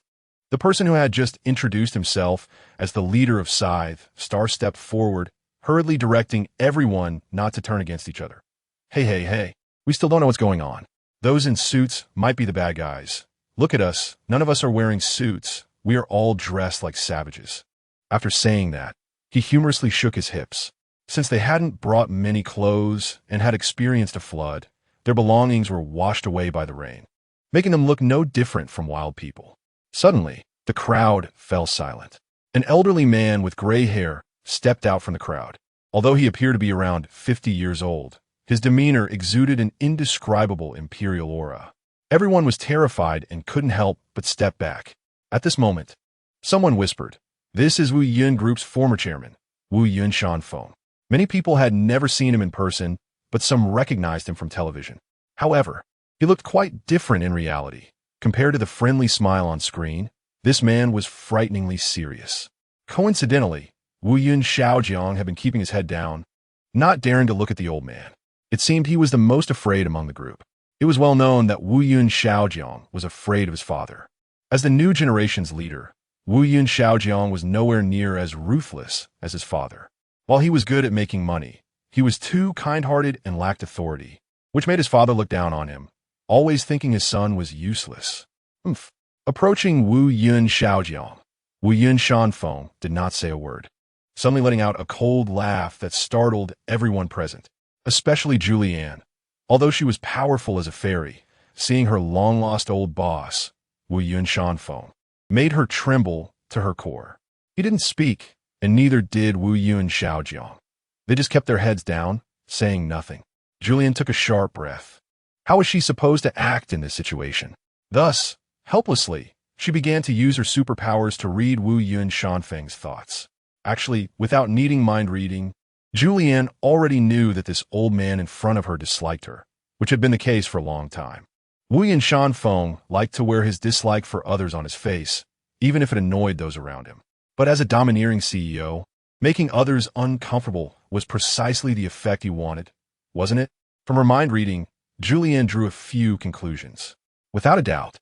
Speaker 1: the person who had just introduced himself as the leader of Scythe Star stepped forward, hurriedly directing everyone not to turn against each other. Hey, we still don't know what's going on. Those in suits might be the bad guys. Look at us, none of us are wearing suits. We are all dressed like savages." After saying that, he humorously shook his hips. Since they hadn't brought many clothes and had experienced a flood, their belongings were washed away by the rain, making them look no different from wild people. Suddenly, the crowd fell silent. An elderly man with gray hair stepped out from the crowd. Although he appeared to be around 50 years old, his demeanor exuded an indescribable imperial aura. Everyone was terrified and couldn't help but step back. At this moment, someone whispered, "This is Wu Yun Group's former chairman, Wu Yun Shanfeng." Many people had never seen him in person, but some recognized him from television. However, he looked quite different in reality. Compared to the friendly smile on screen, this man was frighteningly serious. Coincidentally, Wu Yun Xiaojiang had been keeping his head down, not daring to look at the old man. It seemed he was the most afraid among the group. It was well known that Wu Yun Xiaojiang was afraid of his father. As the new generation's leader, Wu Yun Xiaojiang was nowhere near as ruthless as his father. While he was good at making money, he was too kind-hearted and lacked authority, which made his father look down on him, always thinking his son was useless. Approaching Wu Yun Xiaojiang, Wu Yun Shanfeng did not say a word, suddenly letting out a cold laugh that startled everyone present, especially Julianne. Although she was powerful as a fairy, seeing her long-lost old boss, Wu Yun Shanfeng, made her tremble to her core. He didn't speak, and neither did Wu Yun Xiaojiang. They just kept their heads down, saying nothing. Julianne took a sharp breath. How was she supposed to act in this situation? Thus, helplessly, she began to use her superpowers to read Wu Yun Shanfeng's thoughts. Actually, without needing mind reading, Julianne already knew that this old man in front of her disliked her, which had been the case for a long time. Wu Yun Shanfeng liked to wear his dislike for others on his face, even if it annoyed those around him. But as a domineering CEO, making others uncomfortable was precisely the effect he wanted, wasn't it? From her mind reading, Julianne drew a few conclusions. Without a doubt,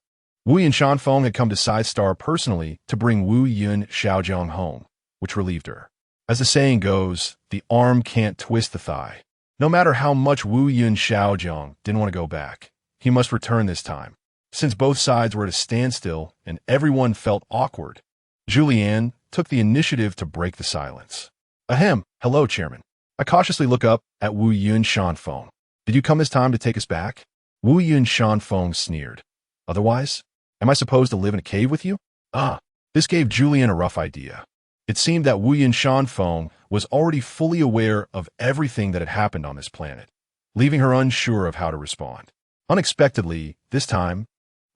Speaker 1: Wu Yun Shanfeng had come to Scythe Star personally to bring Wu Yun Xiaojiang home, which relieved her. As the saying goes, the arm can't twist the thigh. No matter how much Wu Yun Xiaojiang didn't want to go back, he must return this time. Since both sides were at a standstill and everyone felt awkward, Julianne took the initiative to break the silence. Ahem, hello, Chairman. I cautiously look up at Wu Yun Shanfeng. Did you come this time to take us back? Wu Yun Shanfeng sneered. Otherwise, am I supposed to live in a cave with you? This gave Julianne a rough idea. It seemed that Wu Yun Shanfeng was already fully aware of everything that had happened on this planet, leaving her unsure of how to respond. Unexpectedly, this time,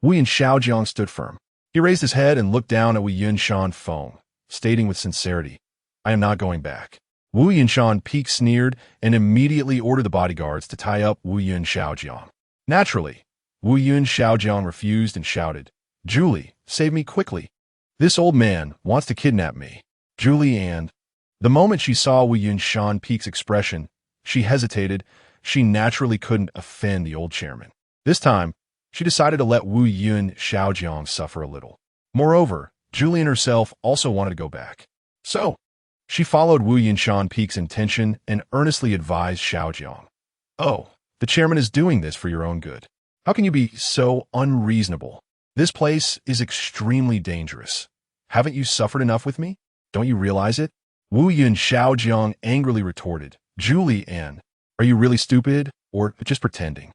Speaker 1: Wu Yun Xiaojiang stood firm. He raised his head and looked down at Wu Yun Shanfeng, stating with sincerity, "I am not going back." Wu Yun Shan sneered and immediately ordered the bodyguards to tie up Wu Yun Xiaojiang. Naturally, Wu Yun Xiaojiang refused and shouted, "Julie, save me quickly. This old man wants to kidnap me." Julie and the moment she saw Wu Yun Shan Peak's expression, she hesitated. She naturally couldn't offend the old chairman. This time, she decided to let Wu Yun Xiaojiang suffer a little. Moreover, Julian herself also wanted to go back. So, she followed Wu Yun Shan Peak's intention and earnestly advised Xiaojiang. "Oh, the chairman is doing this for your own good. How can you be so unreasonable? This place is extremely dangerous. Haven't you suffered enough with me? Don't you realize it?" Wu Yun Xiaojiang angrily retorted, "Julie Ann, are you really stupid or just pretending?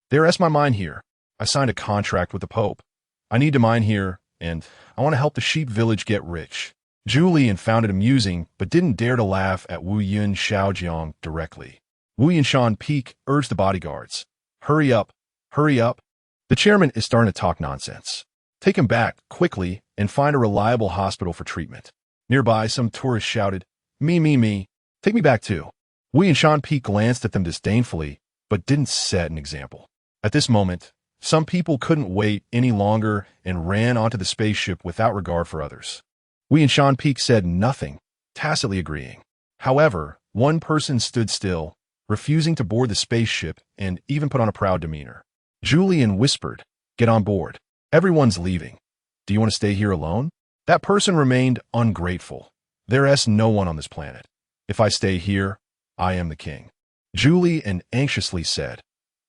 Speaker 1: There's my mine here. I signed a contract with the Pope. I need to mine here, and I want to help the sheep village get rich." Julian found it amusing, but didn't dare to laugh at Wu Yun Xiaojiang directly. Wu Yun Shan Peak urged the bodyguards, "Hurry up, hurry up. The chairman is starting to talk nonsense. Take him back, quickly, and find a reliable hospital for treatment." Nearby, some tourists shouted, Me. Take me back too." Wu Yun Shan Peak glanced at them disdainfully, but didn't set an example. At this moment, some people couldn't wait any longer and ran onto the spaceship without regard for others. Wu Yun Shan Peak said nothing, tacitly agreeing. However, one person stood still, refusing to board the spaceship and even put on a proud demeanor. Julian whispered, "Get on board. Everyone's leaving. Do you want to stay here alone?" That person remained ungrateful. "There's no one on this planet. If I stay here, I am the king." Julian anxiously said,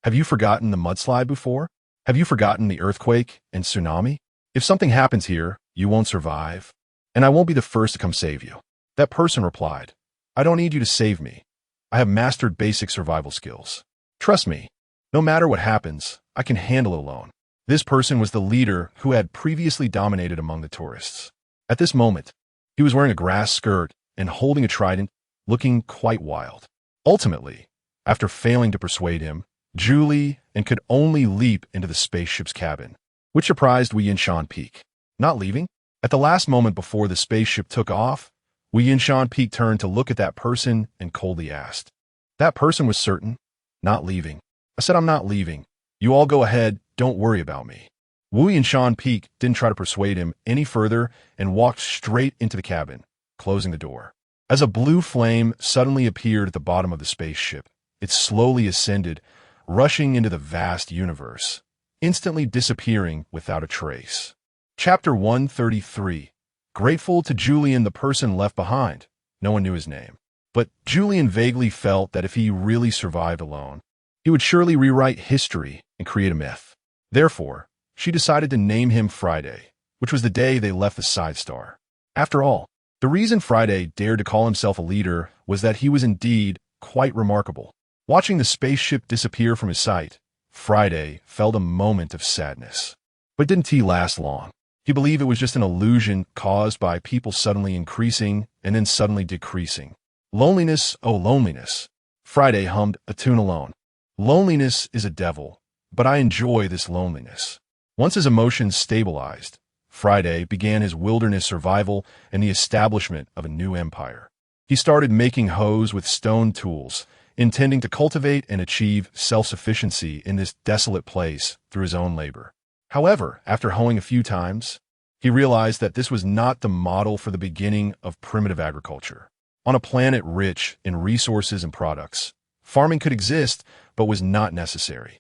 Speaker 1: "Have you forgotten the mudslide before? Have you forgotten the earthquake and tsunami? If something happens here, you won't survive, and I won't be the first to come save you." That person replied, "I don't need you to save me. I have mastered basic survival skills. Trust me, no matter what happens, I can handle it alone." This person was the leader who had previously dominated among the tourists. At this moment, he was wearing a grass skirt and holding a trident, looking quite wild. Ultimately, after failing to persuade him, Julie and could only leap into the spaceship's cabin, which surprised Wu Yun Shan Peak. Not leaving? At the last moment before the spaceship took off, Wu Yun Shan Peak turned to look at that person and coldly asked. That person was certain, "Not leaving." I said, "I'm not leaving. You all go ahead, don't worry about me." Wu Yun Shan Peak didn't try to persuade him any further and walked straight into the cabin, closing the door. As a blue flame suddenly appeared at the bottom of the spaceship, it slowly ascended, rushing into the vast universe, instantly disappearing without a trace. Chapter 133. Grateful to Julian, the person left behind. No one knew his name. But Julian vaguely felt that if he really survived alone, he would surely rewrite history and create a myth. Therefore, she decided to name him Friday, which was the day they left the Scythe Star. After all, the reason Friday dared to call himself a leader was that he was indeed quite remarkable. Watching the spaceship disappear from his sight, Friday felt a moment of sadness. But didn't he last long? He believed it was just an illusion caused by people suddenly increasing and then suddenly decreasing. Loneliness, oh loneliness. Friday hummed a tune alone. Loneliness is a devil, but I enjoy this loneliness. Once his emotions stabilized, Friday began his wilderness survival and the establishment of a new empire. He started making hoes with stone tools, intending to cultivate and achieve self-sufficiency in this desolate place through his own labor. However, after hoeing a few times, he realized that this was not the model for the beginning of primitive agriculture. On a planet rich in resources and products, farming could exist but was not necessary.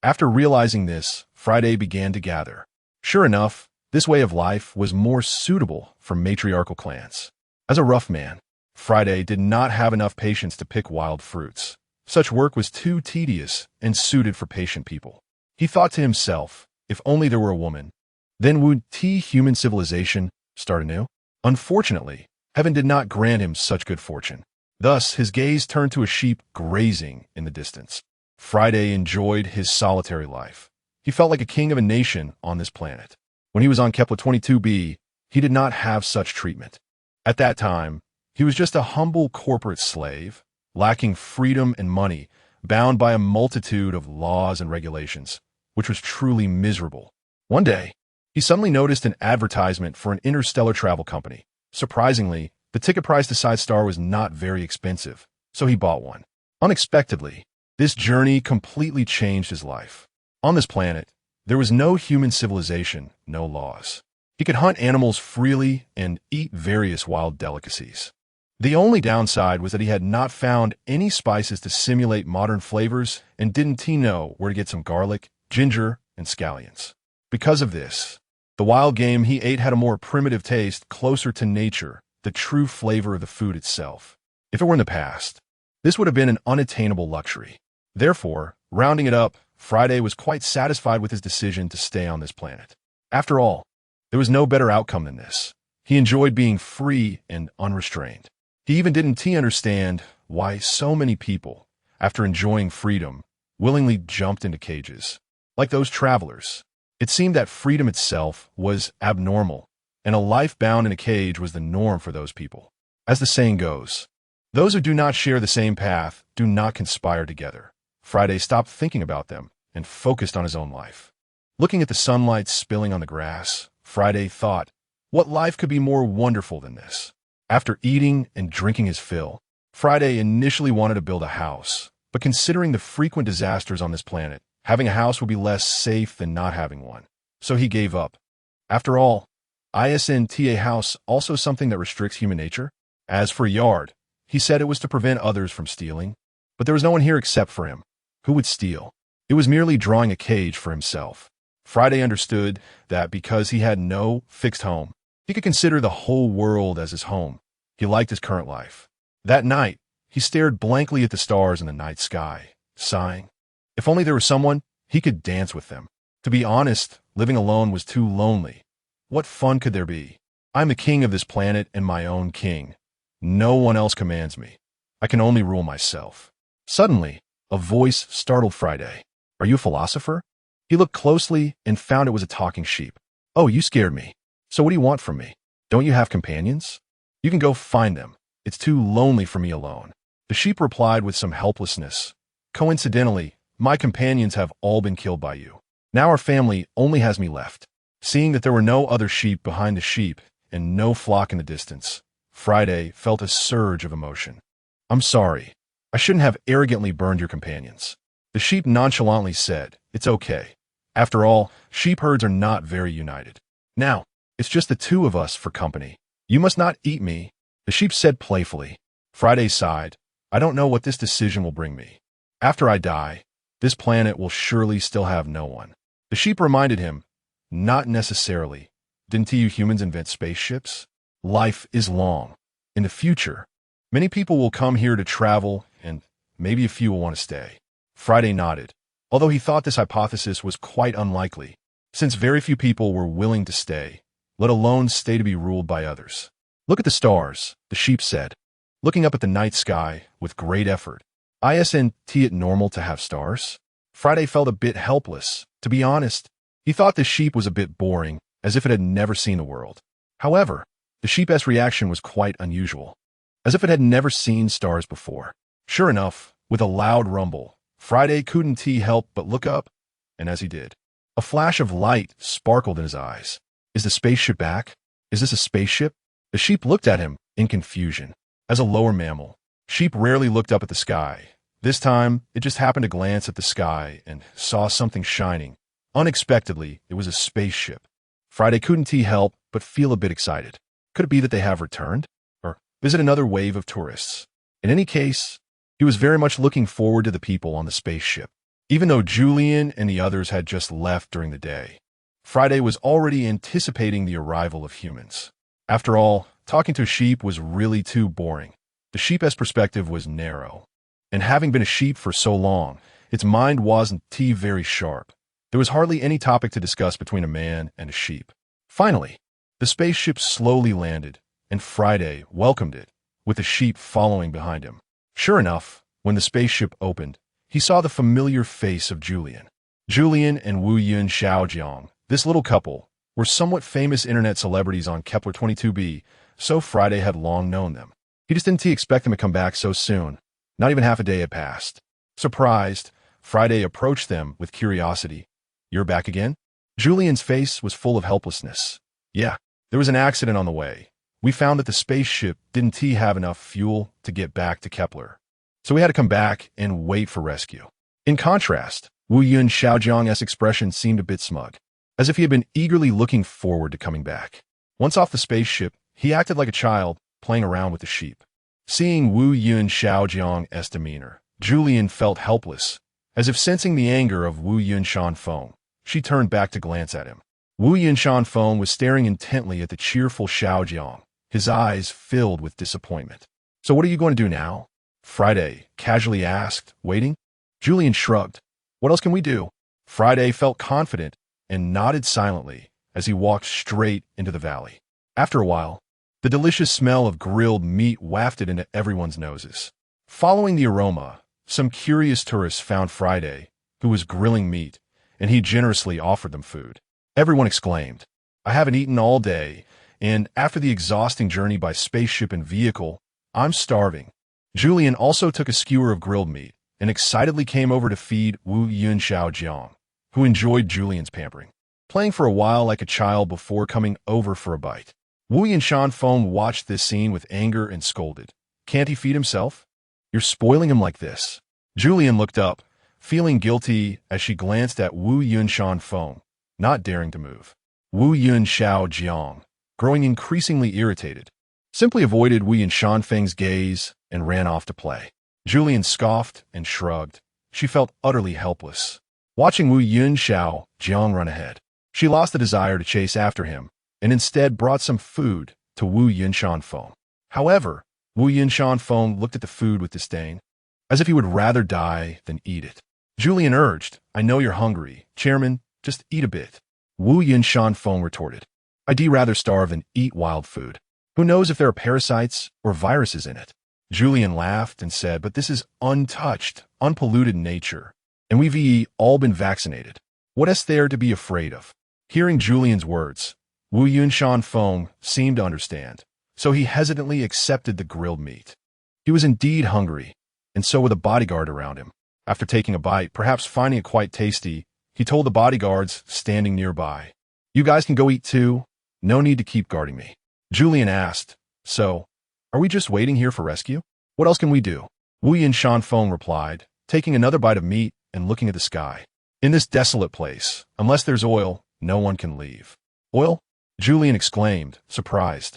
Speaker 1: After realizing this, Friday began to gather. Sure enough, this way of life was more suitable for matriarchal clans. As a rough man, Friday did not have enough patience to pick wild fruits. Such work was too tedious and suited for patient people. He thought to himself, if only there were a woman, then would human civilization start anew? Unfortunately, heaven did not grant him such good fortune. Thus, his gaze turned to a sheep grazing in the distance. Friday enjoyed his solitary life. He felt like a king of a nation on this planet. When he was on Kepler 22b, he did not have such treatment. At that time, he was just a humble corporate slave, lacking freedom and money, bound by a multitude of laws and regulations, which was truly miserable. One day, he suddenly noticed an advertisement for an interstellar travel company. Surprisingly, the ticket price to Scythe Star was not very expensive, so he bought one. Unexpectedly, this journey completely changed his life. On this planet, there was no human civilization, no laws. He could hunt animals freely and eat various wild delicacies. The only downside was that he had not found any spices to simulate modern flavors, and didn't he know where to get some garlic, ginger, and scallions. Because of this, the wild game he ate had a more primitive taste, closer to nature, the true flavor of the food itself. If it were in the past, this would have been an unattainable luxury. Therefore, rounding it up, Friday was quite satisfied with his decision to stay on this planet. After all, there was no better outcome than this. He enjoyed being free and unrestrained. He even didn't understand why so many people, after enjoying freedom, willingly jumped into cages. Like those travelers, it seemed that freedom itself was abnormal, and a life bound in a cage was the norm for those people. As the saying goes, those who do not share the same path do not conspire together. Friday stopped thinking about them and focused on his own life. Looking at the sunlight spilling on the grass, Friday thought, what life could be more wonderful than this? After eating and drinking his fill, Friday initially wanted to build a house, but considering the frequent disasters on this planet, having a house would be less safe than not having one. So he gave up. After all, isn't a house also something that restricts human nature? As for a yard, he said it was to prevent others from stealing, but there was no one here except for him. Who would steal? It was merely drawing a cage for himself. Friday understood that because he had no fixed home, he could consider the whole world as his home. He liked his current life. That night, he stared blankly at the stars in the night sky, sighing. If only there was someone, he could dance with them. To be honest, living alone was too lonely. What fun could there be? I'm the king of this planet and my own king. No one else commands me. I can only rule myself. Suddenly, a voice startled Friday. Are you a philosopher? He looked closely and found it was a talking sheep. Oh, you scared me. So what do you want from me? Don't you have companions? You can go find them. It's too lonely for me alone. The sheep replied with some helplessness. Coincidentally, my companions have all been killed by you. Now our family only has me left. Seeing that there were no other sheep behind the sheep and no flock in the distance, Friday felt a surge of emotion. I'm sorry. I shouldn't have arrogantly burned your companions. The sheep nonchalantly said, it's okay. After all, sheep herds are not very united. Now, it's just the two of us for company. You must not eat me, the sheep said playfully. Friday sighed. I don't know what this decision will bring me. After I die, this planet will surely still have no one. The sheep reminded him, not necessarily. Didn't you humans invent spaceships? Life is long. In the future, many people will come here to travel, and maybe a few will want to stay. Friday nodded, although he thought this hypothesis was quite unlikely, since very few people were willing to stay, let alone stay to be ruled by others. Look at the stars, the sheep said, looking up at the night sky with great effort. Isn't it normal to have stars? Friday felt a bit helpless. To be honest, he thought the sheep was a bit boring, as if it had never seen the world. However, the sheep's reaction was quite unusual, as if it had never seen stars before. Sure enough, with a loud rumble, Friday couldn't help but look up, and as he did, a flash of light sparkled in his eyes. Is the spaceship back? Is this a spaceship? The sheep looked at him in confusion. As a lower mammal, sheep rarely looked up at the sky. This time, it just happened to glance at the sky and saw something shining. Unexpectedly, it was a spaceship. Friday couldn't help but feel a bit excited. Could it be that they have returned? Or is it another wave of tourists? In any case, he was very much looking forward to the people on the spaceship. Even though Julian and the others had just left during the day, Friday was already anticipating the arrival of humans. After all, talking to a sheep was really too boring. The sheep's perspective was narrow, and having been a sheep for so long, its mind wasn't very sharp. There was hardly any topic to discuss between a man and a sheep. Finally, the spaceship slowly landed, and Friday welcomed it, with the sheep following behind him. Sure enough, when the spaceship opened, he saw the familiar face of Julian. Julian and Wu Yun Xiaojiang, this little couple, were somewhat famous internet celebrities on Kepler-22b, so Friday had long known them. He just didn't expect them to come back so soon. Not even half a day had passed. Surprised, Friday approached them with curiosity. You're back again? Julian's face was full of helplessness. Yeah, there was an accident on the way. We found that the spaceship didn't have enough fuel to get back to Kepler. So we had to come back and wait for rescue. In contrast, Wu Yun Xiaojiang's expression seemed a bit smug, as if he had been eagerly looking forward to coming back. Once off the spaceship, he acted like a child, playing around with the sheep. Seeing Wu Yun Xiaojiang's demeanor, Julian felt helpless. As if sensing the anger of Wu Yun Shanfeng, she turned back to glance at him. Wu Yun Shanfeng was staring intently at the cheerful Xiaojiang, his eyes filled with disappointment. "So what are you going to do now?" Friday casually asked, waiting. Julian shrugged. "What else can we do?" Friday felt confident and nodded silently as he walked straight into the valley. After a while, the delicious smell of grilled meat wafted into everyone's noses. Following the aroma, some curious tourists found Friday, who was grilling meat, and he generously offered them food. Everyone exclaimed, "I haven't eaten all day, and after the exhausting journey by spaceship and vehicle, I'm starving." Julian also took a skewer of grilled meat and excitedly came over to feed Wu Yun Xiaojiang, who enjoyed Julian's pampering, playing for a while like a child before coming over for a bite. Wu Yun Shanfeng watched this scene with anger and scolded. "Can't he feed himself? You're spoiling him like this." Julian looked up, feeling guilty as she glanced at Wu Yun Shanfeng, not daring to move. Wu Yun Xiaojiang, growing increasingly irritated, simply avoided Wu Yun Shanfeng's gaze and ran off to play. Julian scoffed and shrugged. She felt utterly helpless. Watching Wu Yun Xiaojiang run ahead, she lost the desire to chase after him and instead brought some food to Wu Yun Shanfeng. However, Wu Yun Shanfeng looked at the food with disdain, as if he would rather die than eat it. Julian urged, "I know you're hungry. Chairman, just eat a bit." Wu Yun Shanfeng retorted, "I'd rather starve than eat wild food. Who knows if there are parasites or viruses in it?" Julian laughed and said, "But this is untouched, unpolluted nature, and we've all been vaccinated. What is there to be afraid of?" Hearing Julian's words, Wu Yun Shanfeng seemed to understand, so he hesitantly accepted the grilled meat. He was indeed hungry, and so with a bodyguard around him. After taking a bite, perhaps finding it quite tasty, he told the bodyguards standing nearby, "You guys can go eat too. No need to keep guarding me." Julian asked, "So, are we just waiting here for rescue? What else can we do?" Wu Yun Shanfeng replied, taking another bite of meat and looking at the sky. "In this desolate place, unless there's oil, no one can leave." "Oil?" Julian exclaimed, surprised.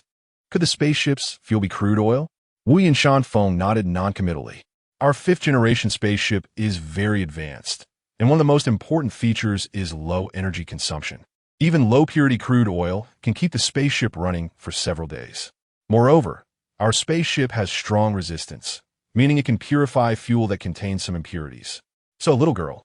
Speaker 1: Could the spaceships be crude oil? Wu Yun Shanfeng nodded noncommittally. "Our fifth-generation spaceship is very advanced, and one of the most important features is low energy consumption. Even low-purity crude oil can keep the spaceship running for several days. Moreover, our spaceship has strong resistance, meaning it can purify fuel that contains some impurities. So, little girl,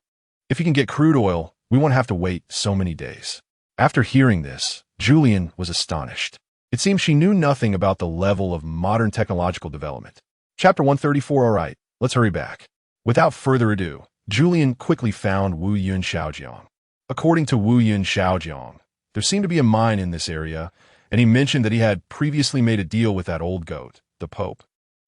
Speaker 1: if you can get crude oil, we won't have to wait so many days." After hearing this, Julian was astonished. It seemed she knew nothing about the level of modern technological development. Chapter 134. All right, let's hurry back. Without further ado, Julian quickly found Wu Yun Xiaojiang. According to Wu Yun Xiaojiang, there seemed to be a mine in this area, and he mentioned that he had previously made a deal with that old goat, the Pope,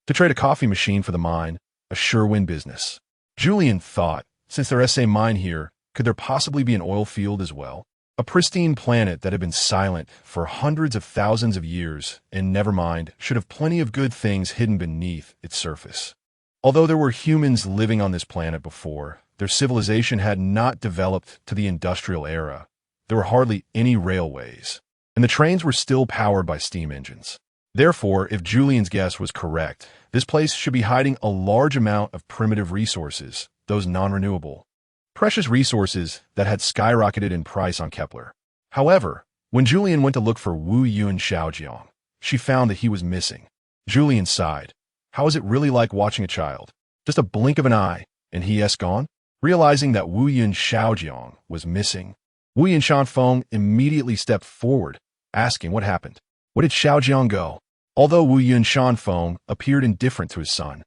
Speaker 1: to trade a coffee machine for the mine, a sure-win business. Julian thought, since there is a mine here, could there possibly be an oil field as well? A pristine planet that had been silent for hundreds of thousands of years, and never mind, should have plenty of good things hidden beneath its surface. Although there were humans living on this planet before, their civilization had not developed to the industrial era. There were hardly any railways, and the trains were still powered by steam engines. Therefore, if Julian's guess was correct, this place should be hiding a large amount of primitive resources, those non-renewable, precious resources that had skyrocketed in price on Kepler. However, when Julian went to look for Wu Yun Xiaojiang, she found that he was missing. Julian sighed. How is it really like watching a child? Just a blink of an eye, and he is gone? Realizing that Wu Yun Xiaojiang was missing, Wu Yun Shanfeng immediately stepped forward, asking what happened. Where did Xiaojiang go? Although Wu Yun Shanfeng appeared indifferent to his son,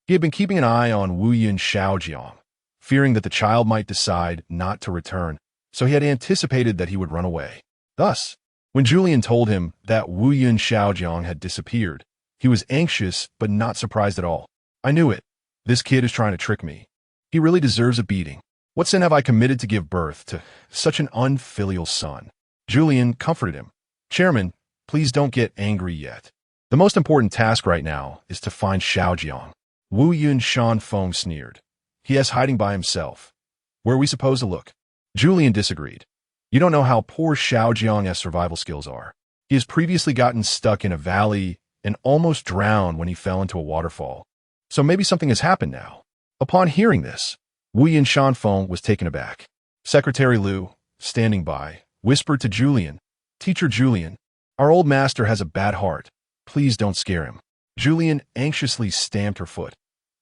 Speaker 1: he had been keeping an eye on Wu Yun Xiaojiang, fearing that the child might decide not to return, so he had anticipated that he would run away. Thus, when Julian told him that Wu Yun Xiaojiang had disappeared, he was anxious but not surprised at all. "I knew it. This kid is trying to trick me. He really deserves a beating. What sin have I committed to give birth to such an unfilial son?" Julian comforted him. "Chairman, please don't get angry yet. The most important task right now is to find Xiaojiang." Wu Yun Shanfeng sneered. "He is hiding by himself. Where are we supposed to look? Julian disagreed. You don't know how poor Xiao Jiang's survival skills are. He has previously gotten stuck in a valley and almost drowned when he fell into a waterfall. So maybe something has happened now. Upon hearing this, Wu Yinshanfeng was taken aback. Secretary Liu, standing by, whispered to Julian, "Teacher Julian, our old master has a bad heart. Please don't scare him." Julian anxiously stamped her foot.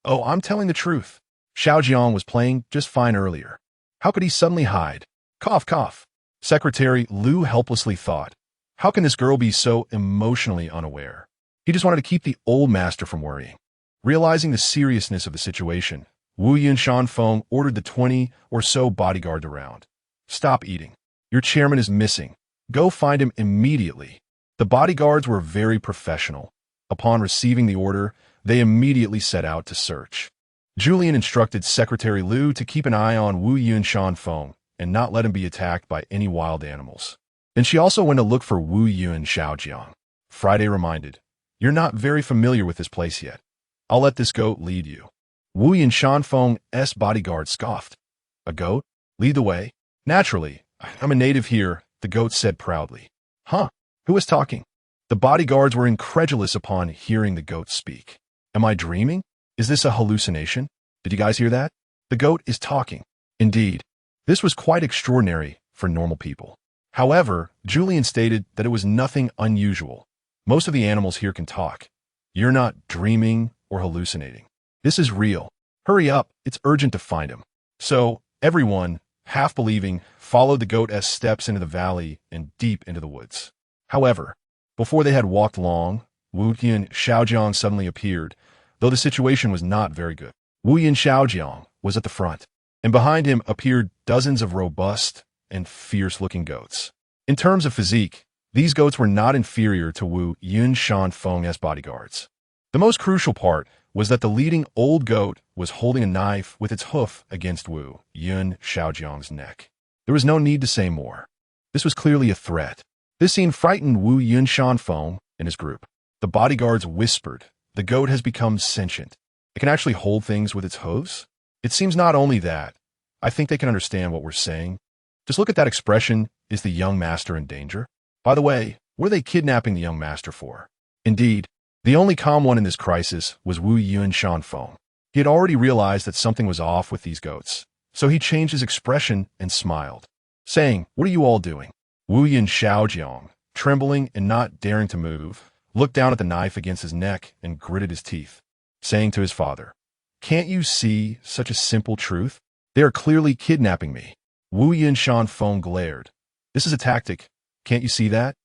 Speaker 1: "Oh, I'm telling the truth. Xiao Jiang was playing just fine earlier. How could he suddenly hide?" Cough, cough. Secretary Liu helplessly thought, how can this girl be so emotionally unaware? He just wanted to keep the old master from worrying. Realizing the seriousness of the situation, Wu Yinshanfeng ordered the 20 or so bodyguards around. "Stop eating. Your chairman is missing. Go find him immediately." The bodyguards were very professional. Upon receiving the order, they immediately set out to search. Julian instructed Secretary Liu to keep an eye on Wu Yinshanfeng and not let him be attacked by any wild animals. Then she also went to look for Wu Yun Xiaojiang. Friday reminded, "You're not very familiar with this place yet. I'll let this goat lead you." Wu Yinshanfeng's bodyguard scoffed. "A goat? Lead the way?" "Naturally. I'm a native here," the goat said proudly. "Huh? Who is talking?" The bodyguards were incredulous upon hearing the goat speak. "Am I dreaming? Is this a hallucination? Did you guys hear that? The goat is talking." Indeed, this was quite extraordinary for normal people. However, Julian stated that it was nothing unusual. Most of the animals here can talk. You're not dreaming or hallucinating. This is real. Hurry up, it's urgent to find him. So, everyone, half believing, followed the goat's steps into the valley and deep into the woods. However, before they had walked long, Wu Yin Xiaojiang suddenly appeared, though the situation was not very good. Wu Yin Xiaojiang was at the front, and behind him appeared dozens of robust and fierce-looking goats. In terms of physique, these goats were not inferior to Wu Yinshanfeng's bodyguards. The most crucial part was that the leading old goat was holding a knife with its hoof against Wu Yun Xiaojiang's neck. There was no need to say more. This was clearly a threat. This scene frightened Wu Yinshanfeng and his group. The bodyguards whispered, "The goat has become sentient. It can actually hold things with its hooves?" It seems not only that. I think they can understand what we're saying. Just look at that expression, "Is the young master in danger?" By the way, what are they kidnapping the young master for? Indeed, the only calm one in this crisis was Wu Yinshanfeng. He had already realized that something was off with these goats, so he changed his expression and smiled, saying, "What are you all doing?" Wu Yin Xiaojiang, trembling and not daring to move, looked down at the knife against his neck and gritted his teeth, saying to his father, "Can't you see such a simple truth? They are clearly kidnapping me." Wu Yinshanfeng glared. "This is a tactic. Can't you see that?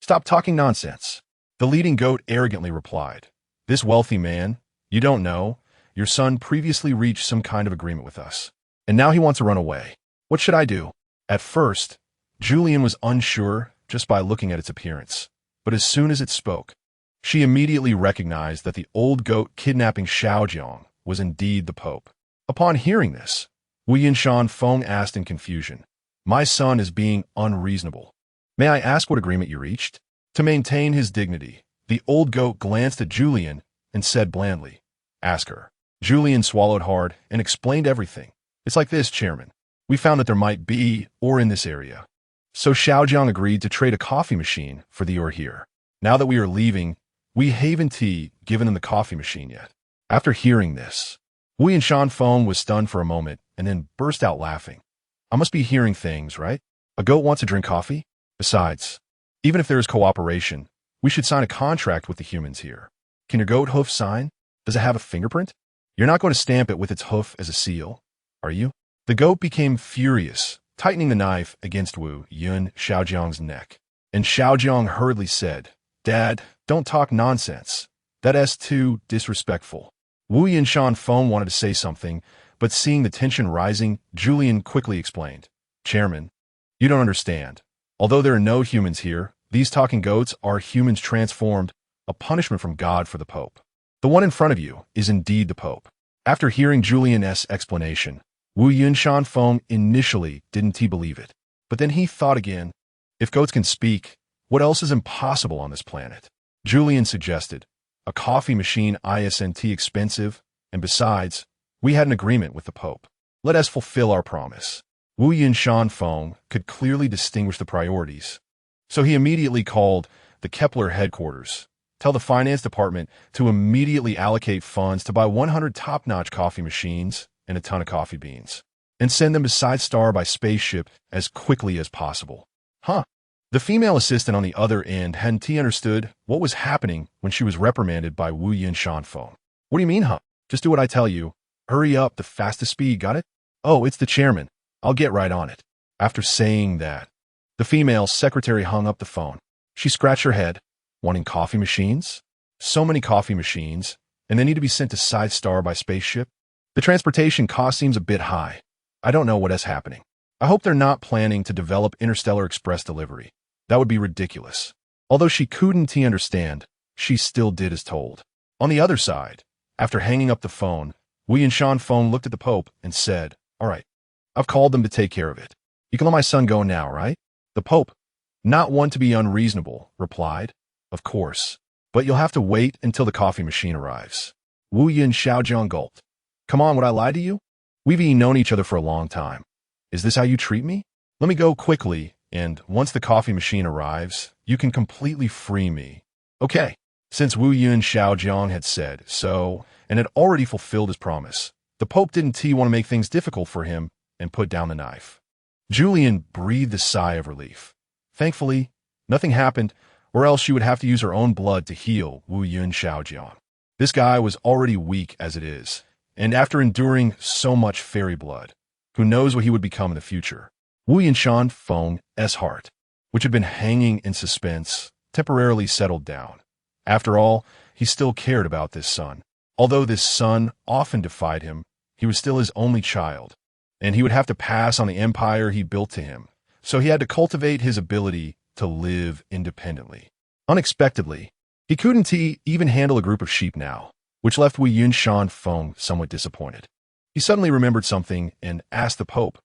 Speaker 1: Stop talking nonsense." The leading goat arrogantly replied, "This wealthy man, you don't know, your son previously reached some kind of agreement with us, and now he wants to run away. What should I do?" At first, Julian was unsure just by looking at its appearance, but as soon as it spoke, she immediately recognized that the old goat kidnapping Xiaojiang was indeed the Pope. Upon hearing this, Wu Yinshanfeng asked in confusion, "My son is being unreasonable. May I ask what agreement you reached?" To maintain his dignity, the old goat glanced at Julian and said blandly, "Ask her." Julian swallowed hard and explained everything. "It's like this, Chairman. We found that there might be ore in this area. So Xiaojiang agreed to trade a coffee machine for the ore here. Now that we are leaving, we haven't given him the coffee machine yet." After hearing this, Wu Yinshanfeng was stunned for a moment and then burst out laughing. "I must be hearing things, right? A goat wants to drink coffee? Besides, even if there is cooperation, we should sign a contract with the humans here. Can your goat hoof sign? Does it have a fingerprint? You're not going to stamp it with its hoof as a seal, are you?" The goat became furious, tightening the knife against Wu Yun Xiaojiang's neck. And Xiaojiang hurriedly said, "Dad, don't talk nonsense. That's too disrespectful." Wu Yinshanfeng wanted to say something, but seeing the tension rising, Julian quickly explained, "Chairman, you don't understand. Although there are no humans here, these talking goats are humans transformed, a punishment from God for the Pope. The one in front of you is indeed the Pope." After hearing Julian's explanation, Wu Yinshanfeng initially didn't believe it, but then he thought again, if goats can speak, what else is impossible on this planet? Julian suggested, "A coffee machine isn't expensive, and besides, we had an agreement with the Pope." Let us fulfill our promise. Wu Yinshan Feng could clearly distinguish the priorities. So he immediately called the Kepler headquarters. Tell the finance department to immediately allocate funds to buy 100 top-notch coffee machines and a ton of coffee beans, and send them to Scythe Star by spaceship as quickly as possible. Huh? The female assistant on the other end hadn't understood what was happening when she was reprimanded by Wu Yinshan Feng. What do you mean, huh? Just do what I tell you. Hurry up, the fastest speed, got it? Oh, it's the chairman. I'll get right on it. After saying that, the female secretary hung up the phone. She scratched her head. Wanting coffee machines? So many coffee machines, and they need to be sent to Scythe Star by spaceship? The transportation cost seems a bit high. I don't know what is happening. I hope they're not planning to develop interstellar express delivery. That would be ridiculous. Although she couldn't understand, she still did as told. On the other side, after hanging up the phone, Wu Yinshan Feng looked at the Pope and said, "All right, I've called them to take care of it. You can let my son go now, right?" The Pope, not one to be unreasonable, replied, "Of course, but you'll have to wait until the coffee machine arrives." Wu Yin Xiaojiang gulped. "Come on, would I lie to you? We've known each other for a long time. Is this how you treat me? Let me go quickly, and once the coffee machine arrives, you can completely free me." Okay. Since Wu Yun Xiaojiang had said so, and had already fulfilled his promise, the Pope didn't want to make things difficult for him and put down the knife. Julian breathed a sigh of relief. Thankfully, nothing happened, or else she would have to use her own blood to heal Wu Yun Xiaojiang. This guy was already weak as it is, and after enduring so much fairy blood, who knows what he would become in the future. Wu Yinshan Feng's heart, which had been hanging in suspense, temporarily settled down. After all, he still cared about this son. Although this son often defied him, he was still his only child, and he would have to pass on the empire he built to him, so he had to cultivate his ability to live independently. Unexpectedly, he couldn't even handle a group of sheep now, which left Wu Yinshan Feng somewhat disappointed. He suddenly remembered something and asked the Pope,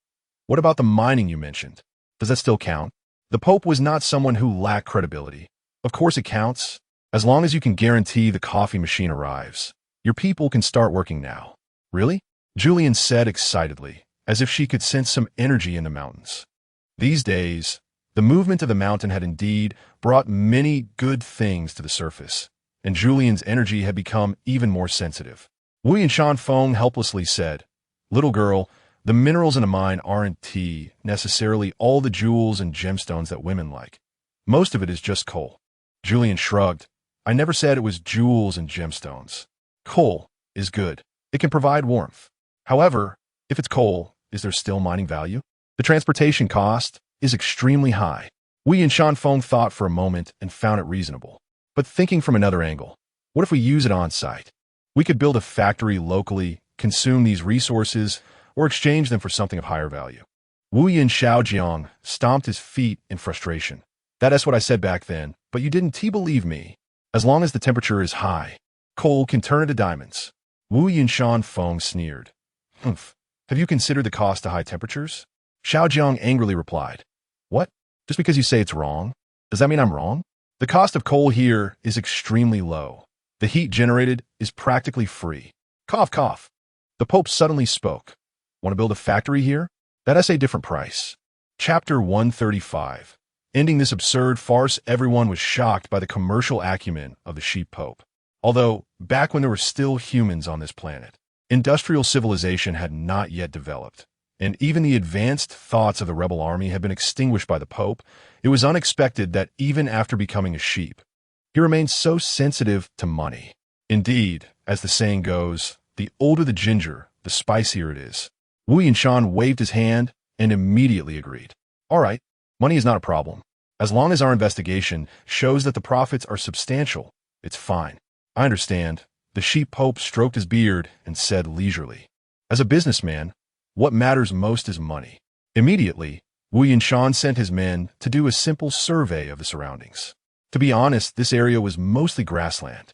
Speaker 1: "What about the mining you mentioned? Does that still count?" The Pope was not someone who lacked credibility. "Of course it counts. As long as you can guarantee the coffee machine arrives, your people can start working now." "Really?" Julian said excitedly, as if she could sense some energy in the mountains. These days, the movement of the mountain had indeed brought many good things to the surface, and Julian's energy had become even more sensitive. Wu Yinshan Feng helplessly said, "Little girl, the minerals in a mine aren't necessarily all the jewels and gemstones that women like. Most of it is just coal." Julian shrugged. "I never said it was jewels and gemstones. Coal is good. It can provide warmth. However, if it's coal, is there still mining value? The transportation cost is extremely high." Wu Yinshan Feng thought for a moment and found it reasonable. But thinking from another angle, what if we use it on site? We could build a factory locally, consume these resources, or exchange them for something of higher value. Wu Yin Xiaojiang stomped his feet in frustration. "That's what I said back then, but you didn't believe me. As long as the temperature is high, coal can turn into diamonds." Wu Yinshan Feng sneered. "Humph. Have you considered the cost to high temperatures?" Xiaojiang angrily replied. "What? Just because you say it's wrong? Does that mean I'm wrong? The cost of coal here is extremely low. The heat generated is practically free." Cough, cough. The Pope suddenly spoke. "Want to build a factory here? That's a different price." Chapter 135. Ending this absurd farce, everyone was shocked by the commercial acumen of the sheep Pope. Although, back when there were still humans on this planet, industrial civilization had not yet developed, and even the advanced thoughts of the rebel army had been extinguished by the Pope, it was unexpected that even after becoming a sheep, he remained so sensitive to money. Indeed, as the saying goes, the older the ginger, the spicier it is. Wu Yinshan waved his hand and immediately agreed. "All right, money is not a problem. As long as our investigation shows that the profits are substantial, it's fine." "I understand." The sheep Pope stroked his beard and said leisurely, "As a businessman, what matters most is money." Immediately, Wu Yinshan sent his men to do a simple survey of the surroundings. To be honest, this area was mostly grassland.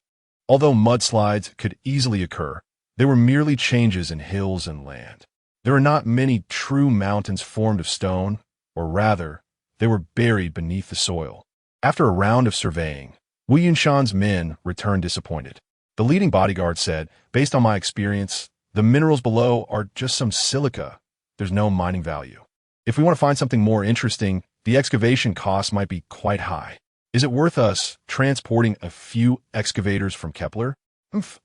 Speaker 1: Although mudslides could easily occur, they were merely changes in hills and land. There are not many true mountains formed of stone, or rather, they were buried beneath the soil. After a round of surveying, Wu Yinshan's men returned disappointed. The leading bodyguard said, "Based on my experience, The minerals below are just some silica. There's no mining value. If we want to find something more interesting, the excavation costs might be quite high. Is it worth us transporting a few excavators from Kepler?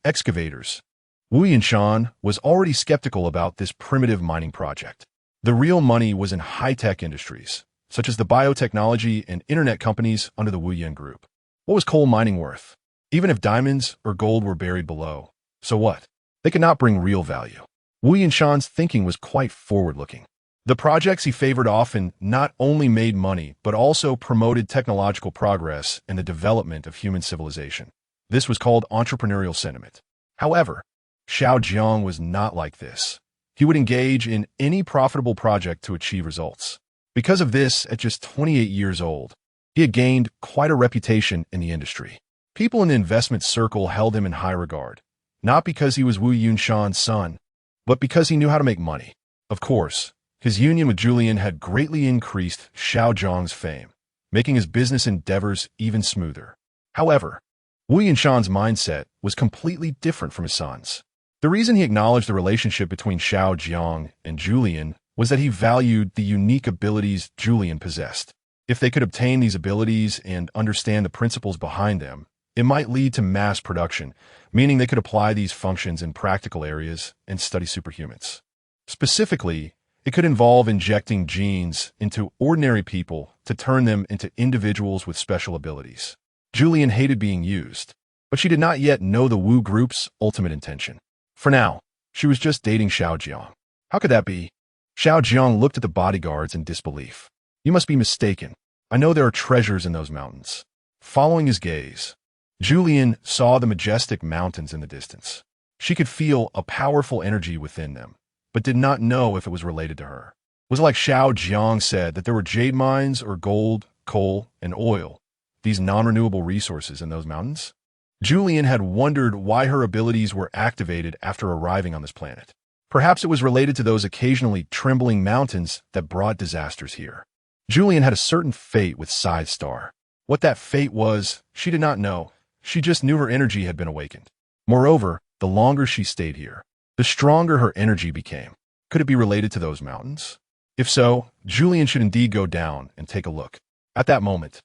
Speaker 1: Excavators. Wu Yinshan was already skeptical about this primitive mining project. The real money was in high-tech industries, such as the biotechnology and internet companies under the Wu Yin Group. What was coal mining worth? Even if diamonds or gold were buried below, so what? They could not bring real value. Wu Yinshan's thinking was quite forward-looking. The projects he favored often not only made money, but also promoted technological progress and the development of human civilization. This was called entrepreneurial sentiment. However, Xiao Jiang was not like this. He would engage in any profitable project to achieve results. Because of this, at just 28 years old, he had gained quite a reputation in the industry. People in the investment circle held him in high regard, not because he was Wu Yinshan's son, but because he knew how to make money. Of course, his union with Julian had greatly increased Xiao Jiang's fame, making his business endeavors even smoother. However, Wu Yinshan's mindset was completely different from his son's. The reason he acknowledged the relationship between Xiao Jiang and Julian was that he valued the unique abilities Julian possessed. If they could obtain these abilities and understand the principles behind them, it might lead to mass production, meaning they could apply these functions in practical areas and study superhumans. Specifically, it could involve injecting genes into ordinary people to turn them into individuals with special abilities. Julian hated being used, but she did not yet know the Wu Group's ultimate intention. For now, she was just dating Xiao Jiang. How could that be? Xiao Jiang looked at the bodyguards in disbelief. You must be mistaken. I know there are treasures in those mountains. Following his gaze, Julian saw the majestic mountains in the distance. She could feel a powerful energy within them, but did not know if it was related to her. Was it like Xiao Jiang said that there were jade mines or gold, coal, and oil, these non-renewable resources in those mountains? Julian had wondered why her abilities were activated after arriving on this planet. Perhaps it was related to those occasionally trembling mountains that brought disasters here. Julian had a certain fate with Scythe Star. What that fate was, she did not know. She just knew her energy had been awakened. Moreover, the longer she stayed here, the stronger her energy became. Could it be related to those mountains? If so, Julian should indeed go down and take a look. At that moment,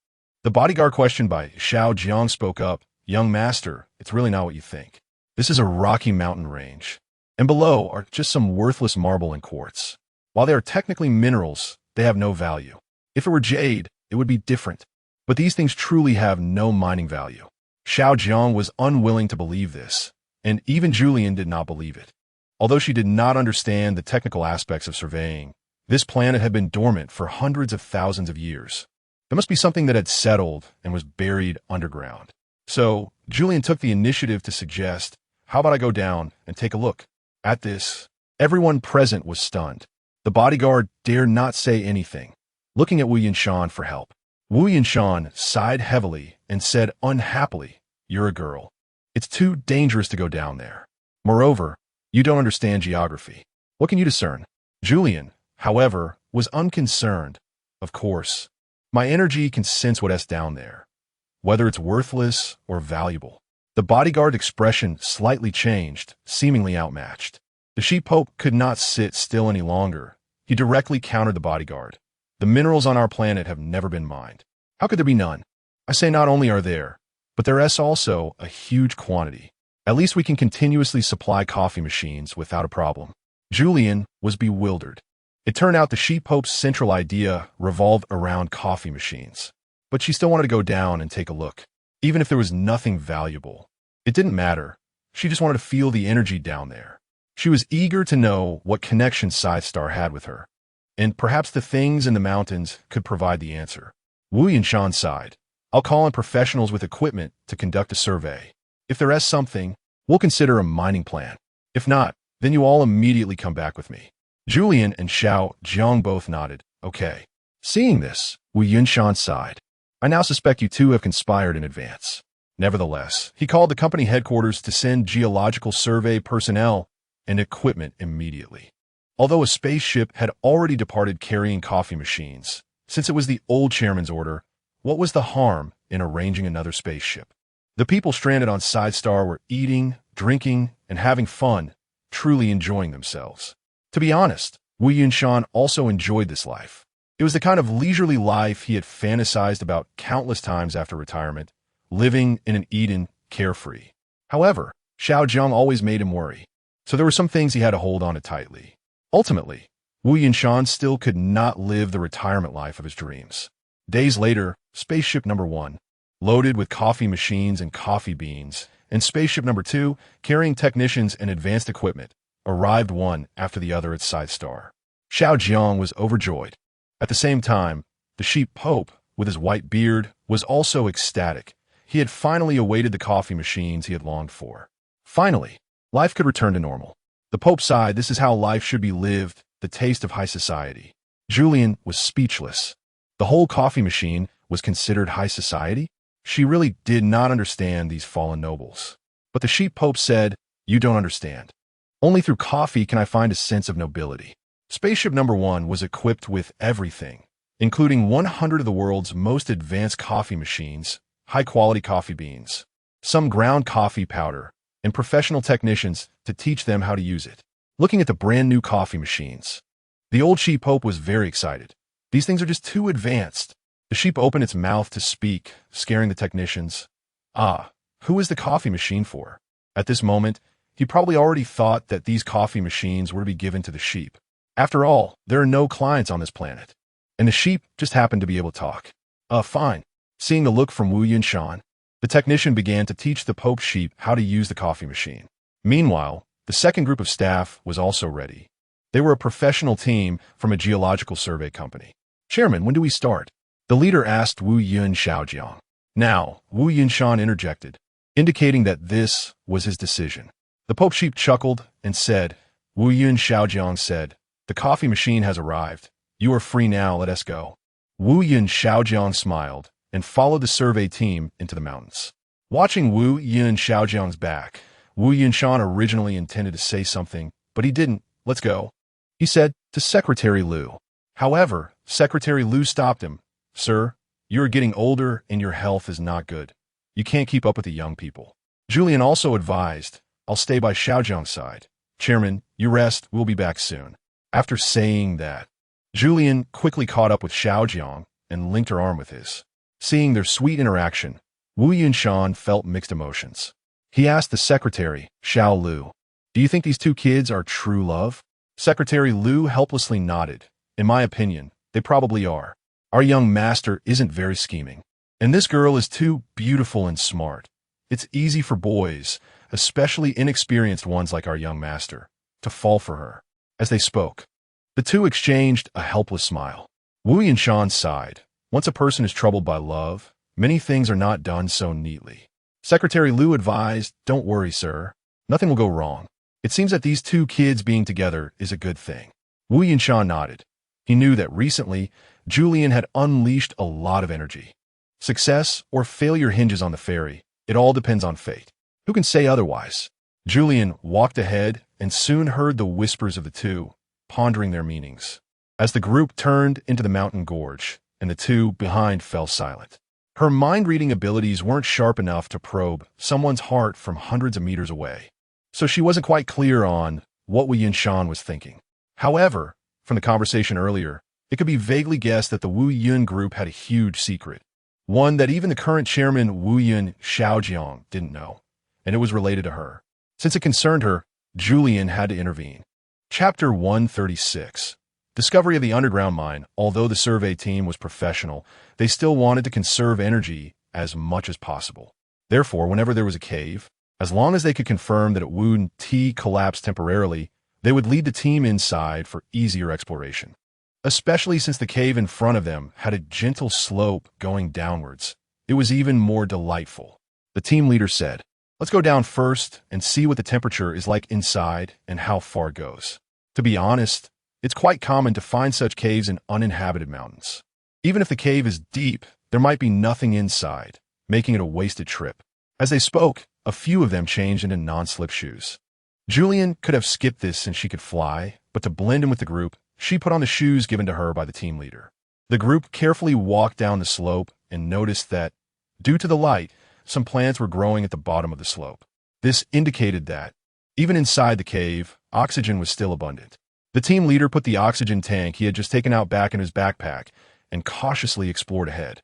Speaker 1: the bodyguard questioned by Xiao Jiang spoke up. Young master, it's really not what you think. This is a rocky mountain range, and below are just some worthless marble and quartz. While they are technically minerals, they have no value. If it were jade, it would be different. But these things truly have no mining value. Xiao Jiang was unwilling to believe this, and even Julian did not believe it. Although she did not understand the technical aspects of surveying, this planet had been dormant for hundreds of thousands of years. There must be something that had settled and was buried underground. So, Julian took the initiative to suggest, how about I go down and take a look? At this, everyone present was stunned. The bodyguard dared not say anything, looking at Wu Yinshan for help. Wu Yinshan sighed heavily and said unhappily, "You're a girl. It's too dangerous to go down there. Moreover, you don't understand geography. What can you discern?" Julian, however, was unconcerned. Of course, my energy can sense what's down there, whether it's worthless or valuable. The bodyguard expression slightly changed, seemingly outmatched. The sheephope could not sit still any longer. He directly countered the bodyguard. The minerals on our planet have never been mined. How could there be none? I say not only are there, but there is also a huge quantity. At least we can continuously supply coffee machines without a problem. Julian was bewildered. It turned out the sheephope's central idea revolved around coffee machines. But she still wanted to go down and take a look. Even if there was nothing valuable, it didn't matter. She just wanted to feel the energy down there. She was eager to know what connection Scythe Star had with her, and perhaps the things in the mountains could provide the answer. Wu Yinshan sighed. I'll call on professionals with equipment to conduct a survey. If there is something, we'll consider a mining plan. If not, then you all immediately come back with me. Julian and Xiao Jiang both nodded. Okay. Seeing this, Wu Yinshan sighed. I now suspect you two have conspired in advance. Nevertheless, he called the company headquarters to send geological survey personnel and equipment immediately. Although a spaceship had already departed carrying coffee machines, since it was the old chairman's order, what was the harm in arranging another spaceship? The people stranded on Scythe Star were eating, drinking, and having fun, truly enjoying themselves. To be honest, Wu Yunshan also enjoyed this life. It was the kind of leisurely life he had fantasized about countless times after retirement, living in an Eden, carefree. However, Xiao Zhang always made him worry, so there were some things he had to hold on to tightly. Ultimately, Wu Yunshan still could not live the retirement life of his dreams. Days later, Spaceship Number 1, loaded with coffee machines and coffee beans, and Spaceship Number 2, carrying technicians and advanced equipment, arrived one after the other at Scythe Star. Xiao Jiang was overjoyed. At the same time, the sheep Pope, with his white beard, was also ecstatic. He had finally awaited the coffee machines he had longed for. Finally, life could return to normal. The Pope sighed, this is how life should be lived, the taste of high society. Julian was speechless. The whole coffee machine was considered high society? She really did not understand these fallen nobles. But the sheep Pope said, you don't understand. Only through coffee can I find a sense of nobility. Spaceship Number 1 was equipped with everything, including 100 of the world's most advanced coffee machines, high-quality coffee beans, some ground coffee powder, and professional technicians to teach them how to use it. Looking at the brand-new coffee machines, the old sheep Pope was very excited. These things are just too advanced. The sheep opened its mouth to speak, scaring the technicians. Ah, who is the coffee machine for? At this moment, he probably already thought that these coffee machines were to be given to the sheep. After all, there are no clients on this planet. And the sheep just happened to be able to talk. Fine. Seeing the look from Wu Yunshan, the technician began to teach the Pope sheep how to use the coffee machine. Meanwhile, the second group of staff was also ready. They were a professional team from a geological survey company. Chairman, when do we start? The leader asked Wu Yun Xiaojiang. Now, Wu Yunshan interjected, indicating that this was his decision. The Pope sheep chuckled and said, Wu Yun Xiaojiang said, the coffee machine has arrived. You are free now, let us go. Wu Yun Xiaojiang smiled and followed the survey team into the mountains. Watching Wu Yun Xiaojiang's back, Wu Yunshan originally intended to say something, but he didn't. Let's go, he said to Secretary Liu. However, Secretary Liu stopped him. Sir, you are getting older and your health is not good. You can't keep up with the young people. Julian also advised, I'll stay by Xiaojiang's side. Chairman, you rest, we'll be back soon. After saying that, Julian quickly caught up with Xiaojiang and linked her arm with his. Seeing their sweet interaction, Wu Yunshan felt mixed emotions. He asked the secretary, Xiao Lu, do you think these two kids are true love? Secretary Liu helplessly nodded. In my opinion, they probably are. Our young master isn't very scheming. And this girl is too beautiful and smart. It's easy for boys, especially inexperienced ones like our young master, to fall for her. As they spoke, the two exchanged a helpless smile. Wu Yunshan sighed. Once a person is troubled by love, many things are not done so neatly. Secretary Liu advised, don't worry, sir. Nothing will go wrong. It seems that these two kids being together is a good thing. Wu Yunshan nodded. He knew that recently, Julian had unleashed a lot of energy. Success or failure hinges on the fairy. It all depends on fate. Who can say otherwise? Julian walked ahead and soon heard the whispers of the two, pondering their meanings. As the group turned into the mountain gorge, and the two behind fell silent. Her mind-reading abilities weren't sharp enough to probe someone's heart from hundreds of meters away, so she wasn't quite clear on what Wu Yunshan was thinking. However, from the conversation earlier, it could be vaguely guessed that the Wu Yun group had a huge secret, one that even the current chairman Wu Yun Xiaojiang didn't know, and it was related to her. Since it concerned her, Julian had to intervene. Chapter 136. Discovery of the underground mine. Although the survey team was professional, they still wanted to conserve energy as much as possible. Therefore, whenever there was a cave, as long as they could confirm that it wouldn't collapse temporarily, they would lead the team inside for easier exploration. Especially since the cave in front of them had a gentle slope going downwards, it was even more delightful. The team leader said, let's go down first and see what the temperature is like inside and how far it goes. To be honest, it's quite common to find such caves in uninhabited mountains. Even if the cave is deep, there might be nothing inside, making it a wasted trip. As they spoke, a few of them changed into non-slip shoes. Julian could have skipped this since she could fly, but to blend in with the group, she put on the shoes given to her by the team leader. The group carefully walked down the slope and noticed that, due to the light, some plants were growing at the bottom of the slope. This indicated that, even inside the cave, oxygen was still abundant. The team leader put the oxygen tank he had just taken out back in his backpack and cautiously explored ahead.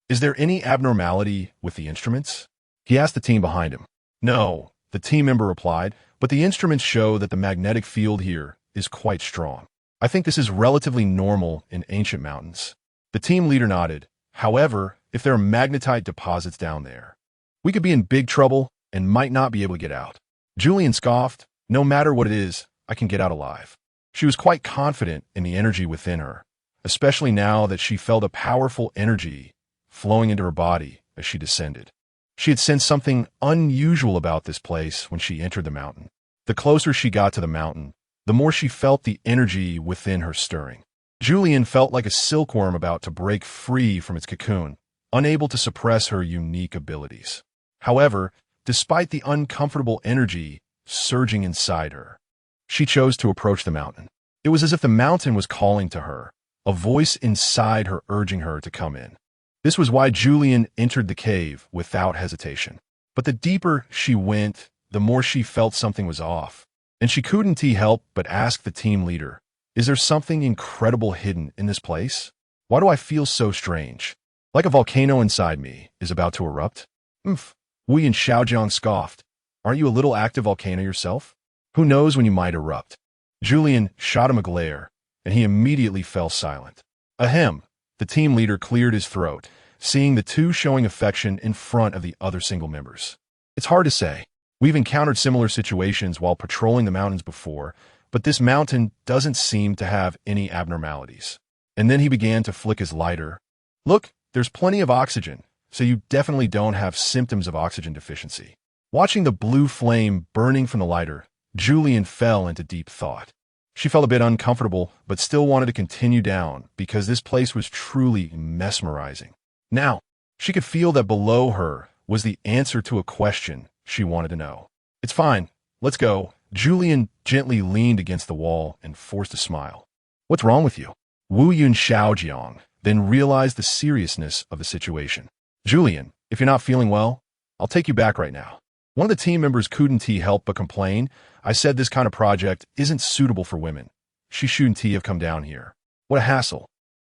Speaker 1: Is there any abnormality with the instruments? He asked the team behind him. No, the team member replied, but the instruments show that the magnetic field here is quite strong. I think this is relatively normal in ancient mountains. The team leader nodded. However, if there are magnetite deposits down there, we could be in big trouble and might not be able to get out. Julian scoffed. No matter what it is, I can get out alive. She was quite confident in the energy within her, especially now that she felt a powerful energy flowing into her body as she descended. She had sensed something unusual about this place when she entered the mountain. The closer she got to the mountain, the more she felt the energy within her stirring. Julian felt like a silkworm about to break free from its cocoon, unable to suppress her unique abilities. However, despite the uncomfortable energy surging inside her, she chose to approach the mountain. It was as if the mountain was calling to her, a voice inside her urging her to come in. This was why Julian entered the cave without hesitation. But the deeper she went, the more she felt something was off, and she couldn't help but ask the team leader, is there something incredible hidden in this place? Why do I feel so strange? Like a volcano inside me is about to erupt? Wei and Xiaojiang scoffed. Aren't you a little active volcano yourself? Who knows when you might erupt? Julian shot him a glare, and he immediately fell silent. Ahem, the team leader cleared his throat, seeing the two showing affection in front of the other single members. It's hard to say. We've encountered similar situations while patrolling the mountains before, but this mountain doesn't seem to have any abnormalities. And then he began to flick his lighter. Look, there's plenty of oxygen, so you definitely don't have symptoms of oxygen deficiency. Watching the blue flame burning from the lighter, Julian fell into deep thought. She felt a bit uncomfortable, but still wanted to continue down because this place was truly mesmerizing. Now, she could feel that below her was the answer to a question she wanted to know. It's fine. Let's go. Julian gently leaned against the wall and forced a smile. What's wrong with you? Wu Yun Xiaojiang then realized the seriousness of the situation. Julian, if you're not feeling well, I'll take you back right now. One of the team members couldn't help but complain. I said this kind of project isn't suitable for women. She shouldn't have come down here. What a hassle.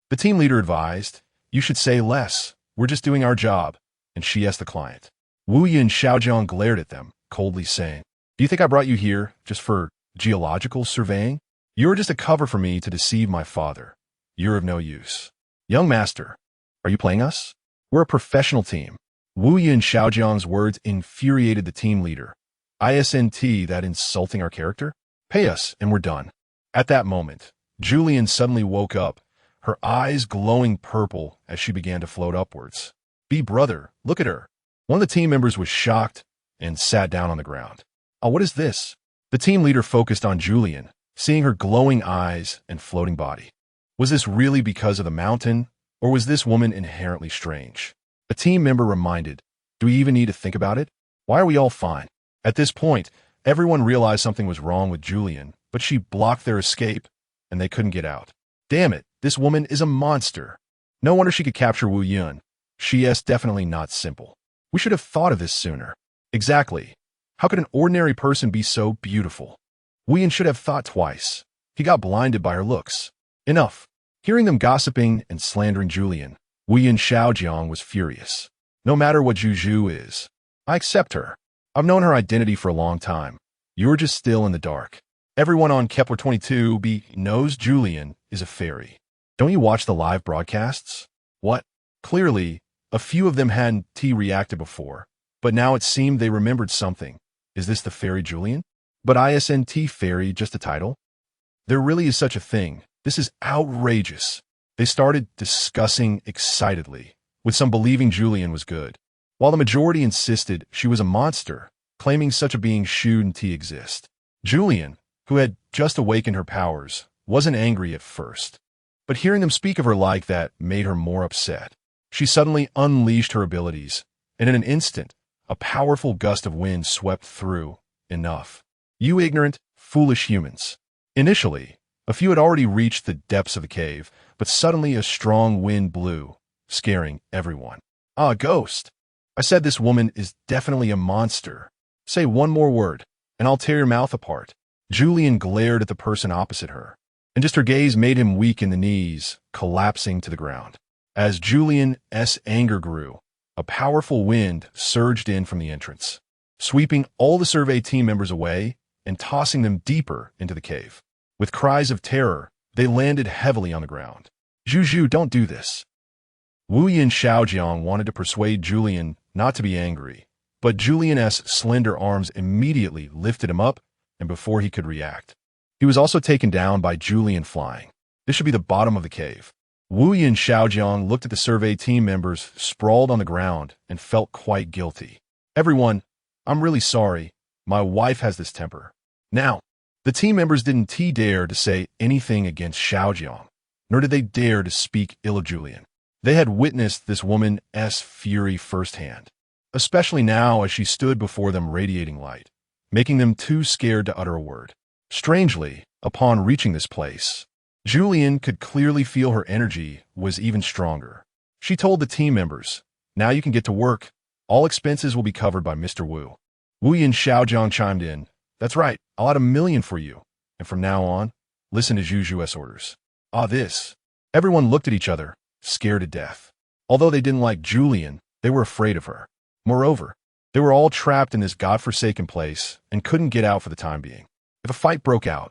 Speaker 1: The team leader advised, you should say less. We're just doing our job. And she asked the client. Wu Yun Xiaojiang glared at them, coldly saying, do you think I brought you here just for geological surveying? You're just a cover for me to deceive my father. You're of no use. Young master, are you playing us? We're a professional team. Wu Yun Xiaojiang's words infuriated the team leader. Isn't that insulting our character? Pay us and we're done. At that moment, Julian suddenly woke up, her eyes glowing purple as she began to float upwards. Brother, look at her. One of the team members was shocked and sat down on the ground. Oh, what is this? The team leader focused on Julian, seeing her glowing eyes and floating body. Was this really because of the mountain, or was this woman inherently strange? A team member reminded, do we even need to think about it? Why are we all fine? At this point, everyone realized something was wrong with Julian, but she blocked their escape, and they couldn't get out. Damn it, this woman is a monster. No wonder she could capture Wu Yun. She is definitely not simple. We should have thought of this sooner. Exactly. How could an ordinary person be so beautiful? Wu Yun should have thought twice. He got blinded by her looks. Enough. Hearing them gossiping and slandering Julian, Wu Yun Xiaojiang was furious. No matter what Juju is, I accept her. I've known her identity for a long time. You're just still in the dark. Everyone on Kepler 22b knows Julian is a fairy. Don't you watch the live broadcasts? What? Clearly, a few of them hadn't reacted before, but now it seemed they remembered something. Is this the fairy Julian? But isn't fairy just a title? There really is such a thing. This is outrageous. They started discussing excitedly, with some believing Julian was good, while the majority insisted she was a monster, claiming such a being shouldn't exist. Julian, who had just awakened her powers, wasn't angry at first, but hearing them speak of her like that made her more upset. She suddenly unleashed her abilities, and in an instant, a powerful gust of wind swept through. Enough. You ignorant, foolish humans. Initially, a few had already reached the depths of the cave, but suddenly a strong wind blew, scaring everyone. Ah, ghost! I said this woman is definitely a monster. Say one more word, and I'll tear your mouth apart. Julian glared at the person opposite her, and just her gaze made him weak in the knees, collapsing to the ground. As Julian's anger grew, a powerful wind surged in from the entrance, sweeping all the survey team members away and tossing them deeper into the cave. With cries of terror, they landed heavily on the ground. Juju, don't do this. Wu Yin Xiaojiang wanted to persuade Julian not to be angry, but Julian's slender arms immediately lifted him up, and before he could react, he was also taken down by Julian flying. This should be the bottom of the cave. Wu Yin Xiaojiang looked at the survey team members sprawled on the ground and felt quite guilty. Everyone, I'm really sorry. My wife has this temper. Now, the team members didn't dare to say anything against Xiaojiang, nor did they dare to speak ill of Julian. They had witnessed this woman's fury firsthand, especially now as she stood before them radiating light, making them too scared to utter a word. Strangely, upon reaching this place, Julian could clearly feel her energy was even stronger. She told the team members, now you can get to work. All expenses will be covered by Mr. Wu. Wu Yin Xiaojiang chimed in, that's right, I'll add $1 million for you. And from now on, listen to Juju's orders. This. Everyone looked at each other, scared to death. Although they didn't like Julian, they were afraid of her. Moreover, they were all trapped in this godforsaken place and couldn't get out for the time being. If a fight broke out,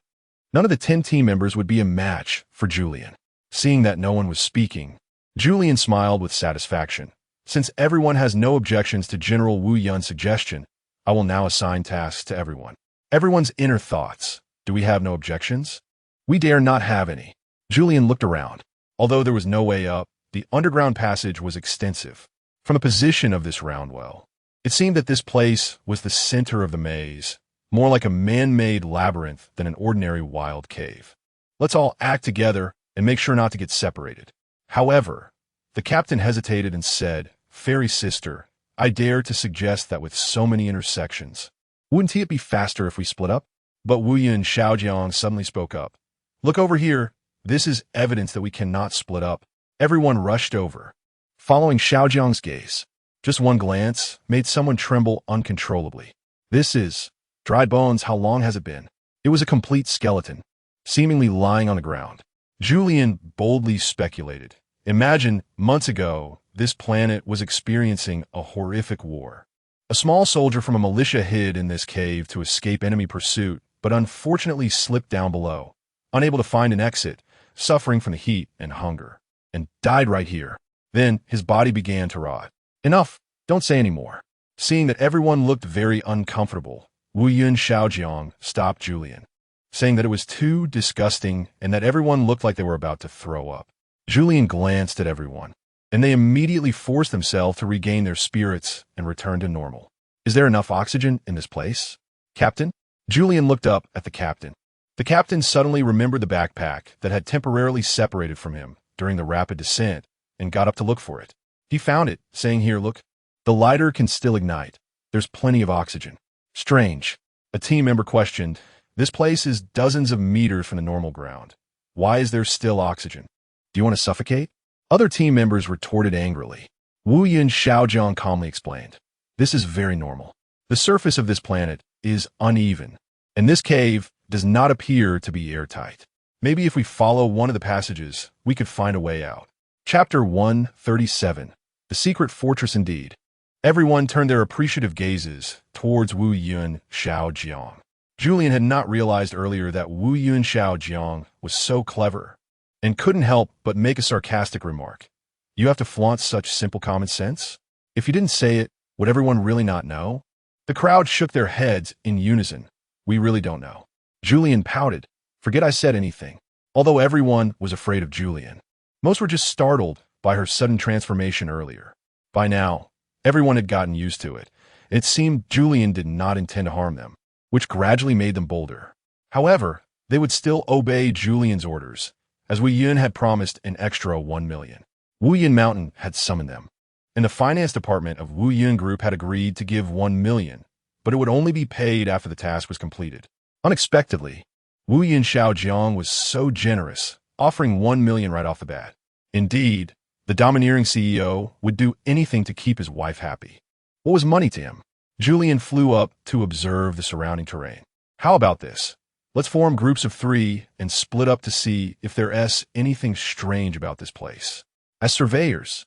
Speaker 1: none of the 10 team members would be a match for Julian. Seeing that no one was speaking, Julian smiled with satisfaction. Since everyone has no objections to General Wu Yun's suggestion, I will now assign tasks to everyone. Everyone's inner thoughts. Do we have no objections? We dare not have any. Julian looked around. Although there was no way up, the underground passage was extensive. From the position of this round well, it seemed that this place was the center of the maze, more like a man-made labyrinth than an ordinary wild cave. Let's all act together and make sure not to get separated. However, the captain hesitated and said, Fairy sister, I dare to suggest that with so many intersections, wouldn't it be faster if we split up? But Wu Yin Xiaojiang suddenly spoke up. Look over here. This is evidence that we cannot split up. Everyone rushed over, following Xiaojiang's gaze. Just one glance made someone tremble uncontrollably. This is dried bones. How long has it been? It was a complete skeleton, seemingly lying on the ground. Julian boldly speculated. Imagine, months ago, this planet was experiencing a horrific war. A small soldier from a militia hid in this cave to escape enemy pursuit, but unfortunately slipped down below, unable to find an exit, suffering from the heat and hunger, and died right here. Then his body began to rot. Enough, don't say any more. Seeing that everyone looked very uncomfortable, Wu Yun Xiaojiang stopped Julian, saying that it was too disgusting and that everyone looked like they were about to throw up. Julian glanced at everyone, and they immediately forced themselves to regain their spirits and return to normal. Is there enough oxygen in this place? Captain? Julian looked up at the captain. The captain suddenly remembered the backpack that had temporarily separated from him during the rapid descent and got up to look for it. He found it, saying, here, look. The lighter can still ignite. There's plenty of oxygen. Strange. A team member questioned. This place is dozens of meters from the normal ground. Why is there still oxygen? Do you want to suffocate? Other team members retorted angrily. Wu Yin Xiaojiang calmly explained. This is very normal. The surface of this planet is uneven, and this cave does not appear to be airtight. Maybe if we follow one of the passages, we could find a way out. Chapter 137. The Secret Fortress Indeed. Everyone turned their appreciative gazes towards Wu Yun Xiaojiang. Julian had not realized earlier that Wu Yun Xiaojiang was so clever and couldn't help but make a sarcastic remark. You have to flaunt such simple common sense? If you didn't say it, would everyone really not know? The crowd shook their heads in unison. We really don't know. Julian pouted. Forget I said anything. Although everyone was afraid of Julian, most were just startled by her sudden transformation earlier. By now, everyone had gotten used to it. It seemed Julian did not intend to harm them, which gradually made them bolder. However, they would still obey Julian's orders, as Wu Yun had promised an extra 1 million. Wu Yun Mountain had summoned them, and the finance department of Wu Yun Group had agreed to give 1 million, but it would only be paid after the task was completed. Unexpectedly, Wu Yin Xiaojiang was so generous, offering 1 million right off the bat. Indeed, the domineering CEO would do anything to keep his wife happy. What was money to him? Julian flew up to observe the surrounding terrain. How about this? Let's form groups of 3 and split up to see if there's anything strange about this place. As surveyors,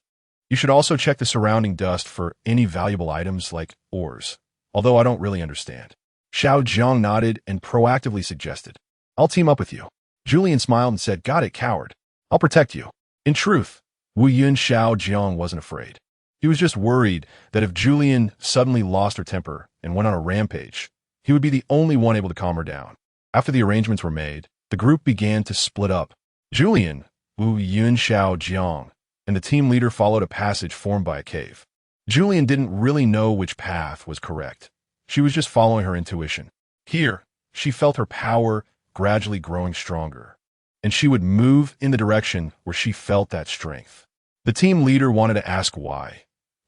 Speaker 1: you should also check the surrounding dust for any valuable items like ores, although I don't really understand. Xiao Jiang nodded and proactively suggested, I'll team up with you. Julian smiled and said, got it, coward. I'll protect you. In truth, Wu Yun Xiao Jiang wasn't afraid. He was just worried that if Julian suddenly lost her temper and went on a rampage, he would be the only one able to calm her down. After the arrangements were made, the group began to split up. Julian, Wu Yun Xiao Jiang, and the team leader followed a passage formed by a cave. Julian didn't really know which path was correct. She was just following her intuition. Here, she felt her power gradually growing stronger, and she would move in the direction where she felt that strength. The team leader wanted to ask why,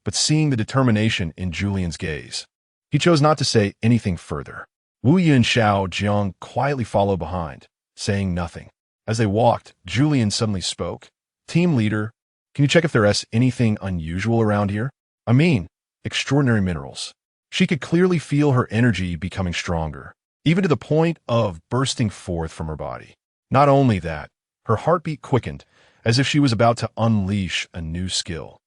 Speaker 1: but seeing the determination in Julian's gaze, he chose not to say anything further. Wu Yun Xiao Jiang quietly followed behind, saying nothing. As they walked, Julian suddenly spoke. Team leader, can you check if there's anything unusual around here? I mean, extraordinary minerals. She could clearly feel her energy becoming stronger, even to the point of bursting forth from her body. Not only that, her heartbeat quickened, as if she was about to unleash a new skill.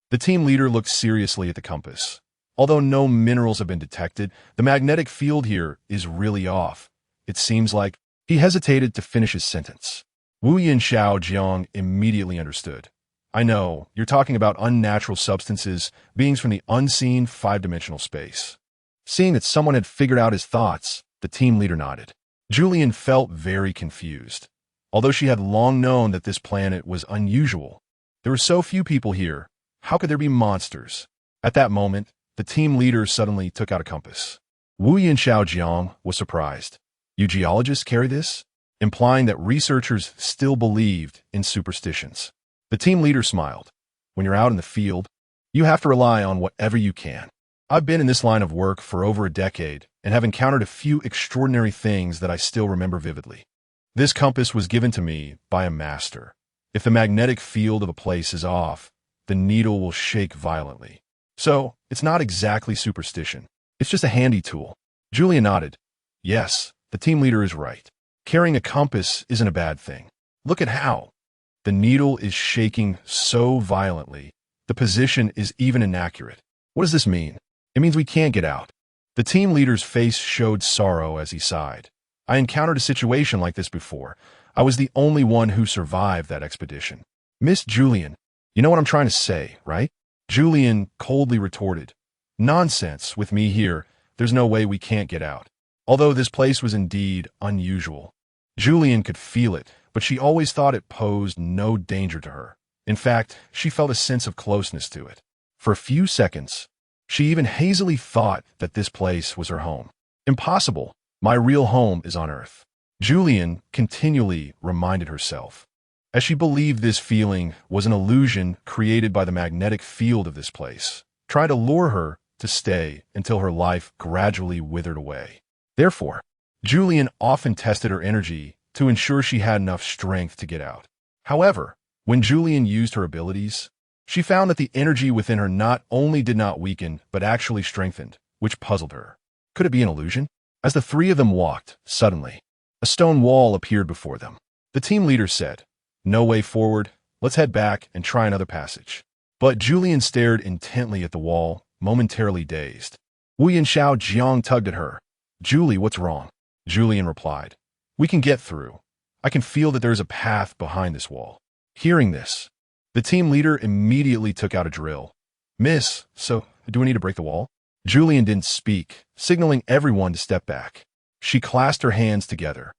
Speaker 1: The team leader looked seriously at the compass. Although no minerals have been detected, the magnetic field here is really off. It seems like he hesitated to finish his sentence. Wu Yin Xiao Jiang immediately understood. I know, you're talking about unnatural substances, beings from the unseen 5-dimensional space. Seeing that someone had figured out his thoughts, the team leader nodded. Julian felt very confused. Although she had long known that this planet was unusual, there were so few people here. How could there be monsters? At that moment, the team leader suddenly took out a compass. Wu Yin Xiao Jiang was surprised. You geologists carry this? Implying that researchers still believed in superstitions. The team leader smiled. When you're out in the field, you have to rely on whatever you can. I've been in this line of work for over a decade and have encountered a few extraordinary things that I still remember vividly. This compass was given to me by a master. If the magnetic field of a place is off, the needle will shake violently. So, it's not exactly superstition. It's just a handy tool. Julia nodded. Yes, the team leader is right. Carrying a compass isn't a bad thing. Look at how. The needle is shaking so violently. The position is even inaccurate. What does this mean? It means we can't get out. The team leader's face showed sorrow as he sighed. I encountered a situation like this before. I was the only one who survived that expedition. Miss Julian, you know what I'm trying to say, right? Julian coldly retorted. Nonsense, with me here, there's no way we can't get out. Although this place was indeed unusual. Julian could feel it, but she always thought it posed no danger to her. In fact, she felt a sense of closeness to it. For a few seconds, she even hazily thought that this place was her home. Impossible. My real home is on Earth. Julian continually reminded herself, as she believed this feeling was an illusion created by the magnetic field of this place, trying to lure her to stay until her life gradually withered away. Therefore, Julian often tested her energy to ensure she had enough strength to get out. However, when Julian used her abilities, she found that the energy within her not only did not weaken, but actually strengthened, which puzzled her. Could it be an illusion? As the 3 of them walked, suddenly, a stone wall appeared before them. The team leader said, No way forward, let's head back and try another passage. But Julian stared intently at the wall, momentarily dazed. Wu Yin Xiao Jiang tugged at her. Julie, what's wrong? Julian replied. We can get through. I can feel that there's a path behind this wall. Hearing this, the team leader immediately took out a drill. Miss, so do we need to break the wall? Julian didn't speak, signaling everyone to step back. She clasped her hands together,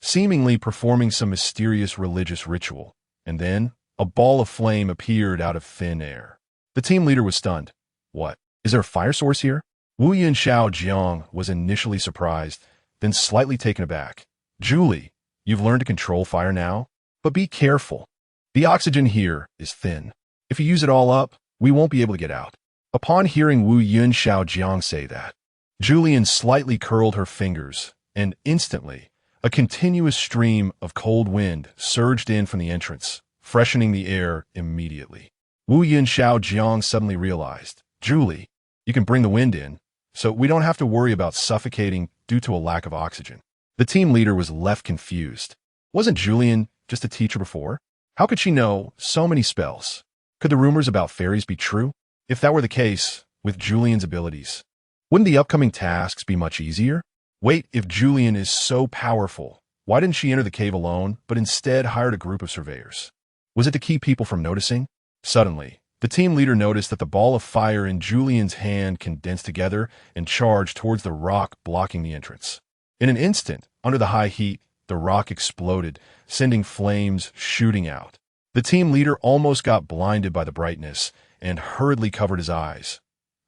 Speaker 1: seemingly performing some mysterious religious ritual, and then a ball of flame appeared out of thin air. The team leader was stunned. What? Is there a fire source here? Wu Yin Xiao Jiang was initially surprised, then slightly taken aback. Julie, you've learned to control fire now? But be careful. The oxygen here is thin. If you use it all up, we won't be able to get out. Upon hearing Wu Yin Xiao Jiang say that, Julian slightly curled her fingers, and instantly, a continuous stream of cold wind surged in from the entrance, freshening the air immediately. Wu Yin Xiao Jiang suddenly realized, Julie, you can bring the wind in, so we don't have to worry about suffocating due to a lack of oxygen. The team leader was left confused. Wasn't Julian just a teacher before? How could she know so many spells? Could the rumors about fairies be true? If that were the case, with Julian's abilities, wouldn't the upcoming tasks be much easier? Wait, if Julian is so powerful, why didn't she enter the cave alone, but instead hired a group of surveyors? Was it to keep people from noticing? Suddenly, the team leader noticed that the ball of fire in Julian's hand condensed together and charged towards the rock blocking the entrance. In an instant, under the high heat, the rock exploded, sending flames shooting out. The team leader almost got blinded by the brightness and hurriedly covered his eyes.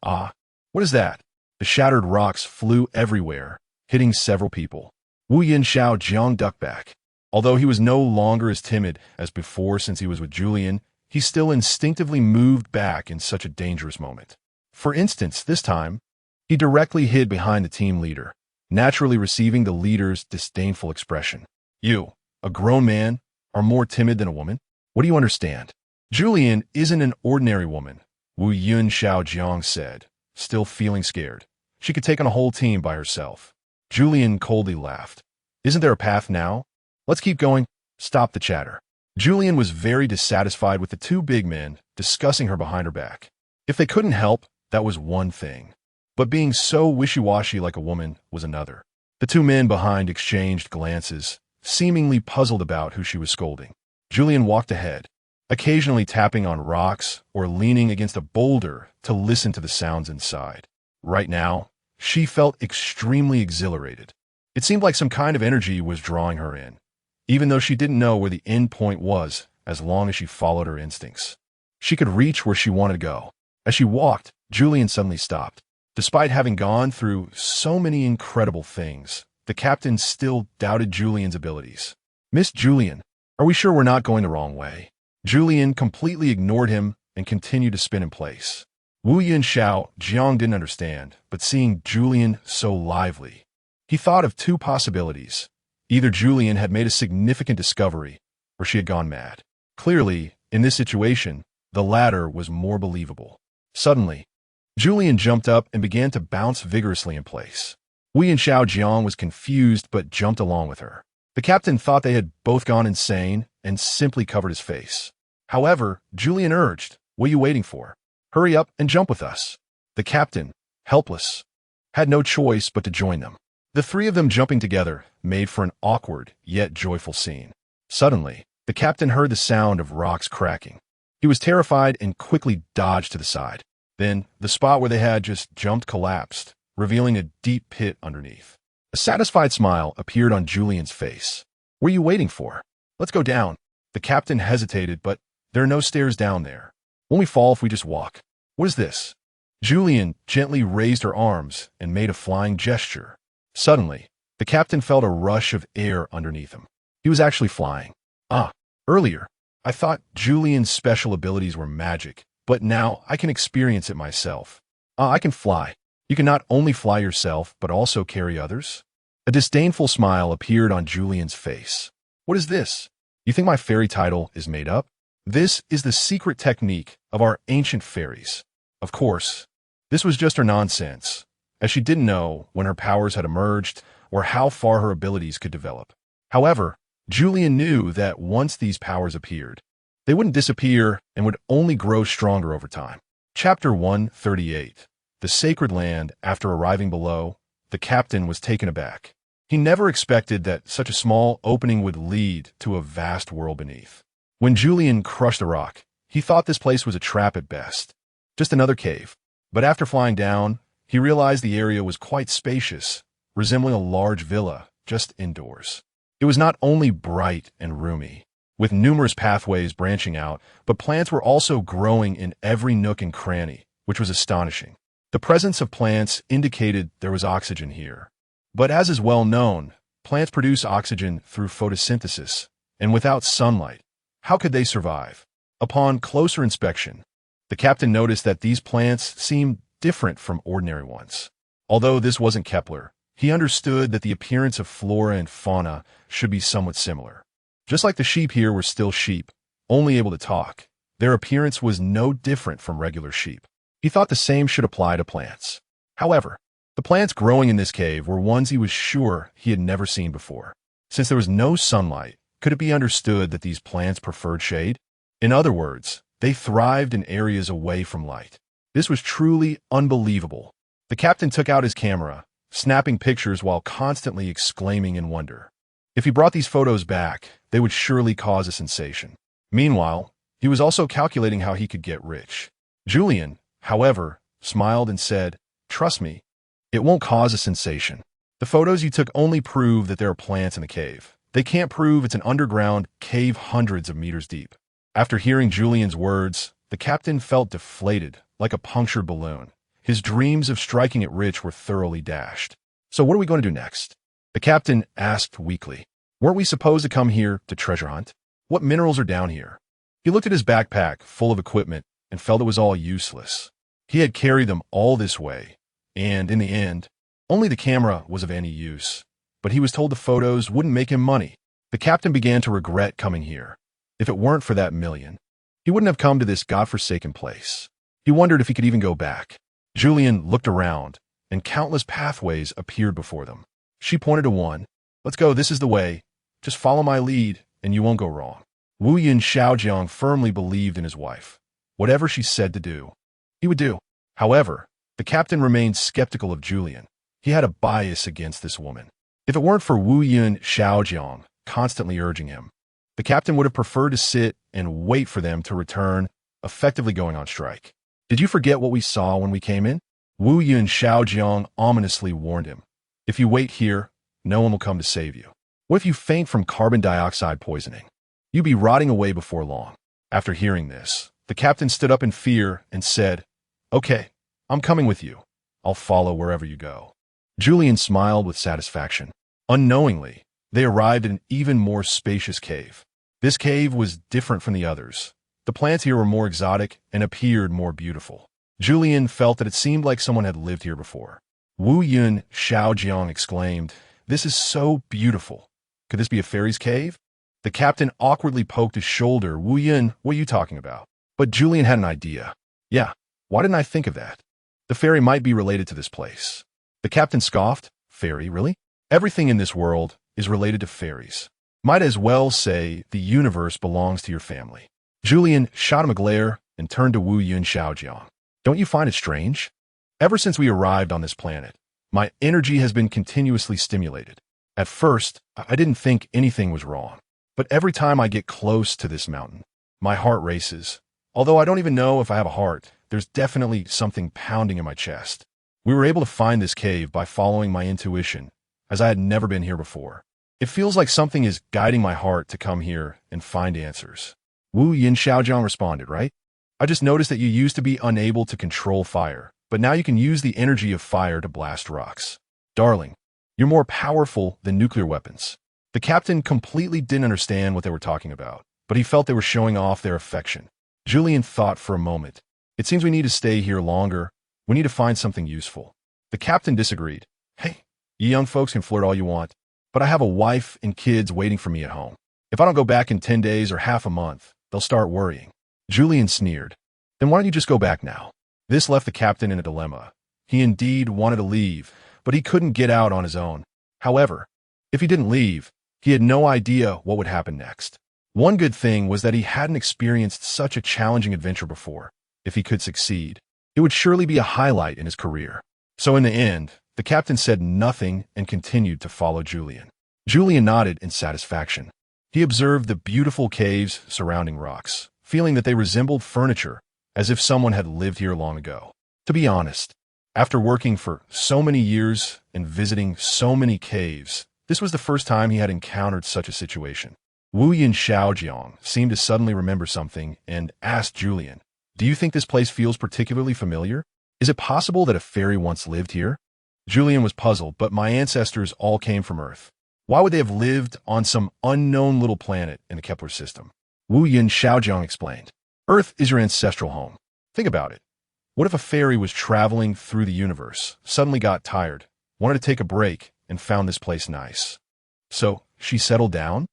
Speaker 1: Ah, what is that? The shattered rocks flew everywhere, hitting several people. Wu Yin-Xiao Jiang ducked back. Although he was no longer as timid as before since he was with Julian, he still instinctively moved back in such a dangerous moment. For instance, this time, he directly hid behind the team leader, naturally receiving the leader's disdainful expression. You, a grown man, are more timid than a woman? What do you understand? Julian isn't an ordinary woman, Wu Yun-Xiao Jiang said, still feeling scared. She could take on a whole team by herself. Julian coldly laughed. Isn't there a path now? Let's keep going. Stop the chatter. Julian was very dissatisfied with the two big men discussing her behind her back. If they couldn't help, that was one thing. But being so wishy-washy like a woman was another. The two men behind exchanged glances, seemingly puzzled about who she was scolding. Julian walked ahead, occasionally tapping on rocks or leaning against a boulder to listen to the sounds inside. Right now, she felt extremely exhilarated. It seemed like some kind of energy was drawing her in, even though she didn't know where the end point was as long as she followed her instincts. She could reach where she wanted to go. As she walked, Julian suddenly stopped. Despite having gone through so many incredible things, the captain still doubted Julian's abilities. Miss Julian, are we sure we're not going the wrong way? Julian completely ignored him and continued to spin in place. Wu Yin-Xiao Jiang didn't understand, but seeing Julian so lively, he thought of two possibilities. Either Julian had made a significant discovery, or she had gone mad. Clearly, in this situation, the latter was more believable. Suddenly, Julian jumped up and began to bounce vigorously in place. Wu Yin-Xiao Jiang was confused but jumped along with her. The captain thought they had both gone insane and simply covered his face. However, Julian urged, "What are you waiting for? Hurry up and jump with us." The captain, helpless, had no choice but to join them. The three of them jumping together made for an awkward yet joyful scene. Suddenly, the captain heard the sound of rocks cracking. He was terrified and quickly dodged to the side. Then, the spot where they had just jumped collapsed, revealing a deep pit underneath. A satisfied smile appeared on Julian's face. "What are you waiting for? Let's go down." The captain hesitated, but there are no stairs down there. Won't we fall if we just walk? What is this? Julian gently raised her arms and made a flying gesture. Suddenly, the captain felt a rush of air underneath him. He was actually flying. Earlier, I thought Julian's special abilities were magic, but now I can experience it myself. I can fly. You can not only fly yourself, but also carry others? A disdainful smile appeared on Julian's face. What is this? You think my fairy title is made up? This is the secret technique of our ancient fairies. Of course, this was just her nonsense, as she didn't know when her powers had emerged or how far her abilities could develop. However, Julian knew that once these powers appeared, they wouldn't disappear and would only grow stronger over time. Chapter 138. The Sacred Land. After arriving below, the captain was taken aback. He never expected that such a small opening would lead to a vast world beneath. When Julian crushed the rock, he thought this place was a trap at best, just another cave. But after flying down, he realized the area was quite spacious, resembling a large villa just indoors. It was not only bright and roomy, with numerous pathways branching out, but plants were also growing in every nook and cranny, which was astonishing. The presence of plants indicated there was oxygen here. But as is well known, plants produce oxygen through photosynthesis, and without sunlight, how could they survive? Upon closer inspection, the captain noticed that these plants seemed different from ordinary ones. Although this wasn't Kepler, he understood that the appearance of flora and fauna should be somewhat similar. Just like the sheep here were still sheep, only able to talk, their appearance was no different from regular sheep. He thought the same should apply to plants. However, The plants growing in this cave were ones he was sure he had never seen before. Since there was no sunlight, could it be understood that these plants preferred shade? In other words, they thrived in areas away from light. This was truly unbelievable. The captain took out his camera, snapping pictures while constantly exclaiming in wonder. If he brought these photos back, they would surely cause a sensation. Meanwhile, he was also calculating how he could get rich. Julian, however, smiled and said, "Trust me, it won't cause a sensation. The photos you took only prove that there are plants in the cave. They can't prove it's an underground cave hundreds of meters deep." After hearing Julian's words, the captain felt deflated, like a punctured balloon. His dreams of striking it rich were thoroughly dashed. "So what are we going to do next?" the captain asked weakly. "Weren't we supposed to come here to treasure hunt? What minerals are down here?" He looked at his backpack full of equipment and felt it was all useless. He had carried them all this way, and in the end, only the camera was of any use. But he was told the photos wouldn't make him money. The captain began to regret coming here. If it weren't for that million, he wouldn't have come to this godforsaken place. He wondered if he could even go back. Julian looked around, and countless pathways appeared before them. She pointed to one. "Let's go, this is the way. Just follow my lead, and you won't go wrong." Wu Yun Shaojiang firmly believed in his wife. Whatever she said to do, he would do. However, the captain remained skeptical of Julian. He had a bias against this woman. If it weren't for Wu Yun Shaojiang constantly urging him, the captain would have preferred to sit and wait for them to return, effectively going on strike. "Did you forget what we saw when we came in?" Wu Yun Shaojiang ominously warned him. "If you wait here, no one will come to save you. What if you faint from carbon dioxide poisoning? You'd be rotting away before long." After hearing this, the captain stood up in fear and said, "Okay, I'm coming with you. I'll follow wherever you go." Julian smiled with satisfaction. Unknowingly, they arrived at an even more spacious cave. This cave was different from the others. The plants here were more exotic and appeared more beautiful. Julian felt that it seemed like someone had lived here before. Wu Yun Shaojiang exclaimed, "This is so beautiful. Could this be a fairy's cave?" The captain awkwardly poked his shoulder. "Wu Yun, what are you talking about?" But Julian had an idea. "Yeah, why didn't I think of that? The fairy might be related to this place." The captain scoffed. "Fairy, really? Everything in this world is related to fairies. Might as well say the universe belongs to your family." Julian shot him a glare and turned to Wu Yun Shaojiang. "Don't you find it strange? Ever since we arrived on this planet, my energy has been continuously stimulated. At first, I didn't think anything was wrong. But every time I get close to this mountain, my heart races. Although I don't even know if I have a heart, there's definitely something pounding in my chest." We were able to find this cave by following my intuition, as I had never been here before. It feels like something is guiding my heart to come here and find answers. Wu Yin Shaojiang responded, "Right? I just noticed that you used to be unable to control fire, but now you can use the energy of fire to blast rocks. Darling, you're more powerful than nuclear weapons." The captain completely didn't understand what they were talking about, but he felt they were showing off their affection. Julian thought for a moment. "It seems we need to stay here longer. We need to find something useful." The captain disagreed. "Hey, you young folks can flirt all you want, but I have a wife and kids waiting for me at home. If I don't go back in 10 days or half a month, they'll start worrying." Julian sneered. "Then why don't you just go back now?" This left the captain in a dilemma. He indeed wanted to leave, but he couldn't get out on his own. However, if he didn't leave, he had no idea what would happen next. One good thing was that he hadn't experienced such a challenging adventure before. If he could succeed, it would surely be a highlight in his career. So in the end, the captain said nothing and continued to follow Julian. Julian nodded in satisfaction. He observed the beautiful caves surrounding rocks, feeling that they resembled furniture, as if someone had lived here long ago. To be honest, after working for so many years and visiting so many caves, this was the first time he had encountered such a situation. Wu Yin Shaojiang seemed to suddenly remember something and asked Julian, "Do you think this place feels particularly familiar? Is it possible that a fairy once lived here?" Julian was puzzled, but my ancestors all came from Earth. Why would they have lived on some unknown little planet in the Kepler system? Wu Yin Shaojiang explained. "Earth is your ancestral home. Think about it. What if a fairy was traveling through the universe, suddenly got tired, wanted to take a break, and found this place nice? So she settled down?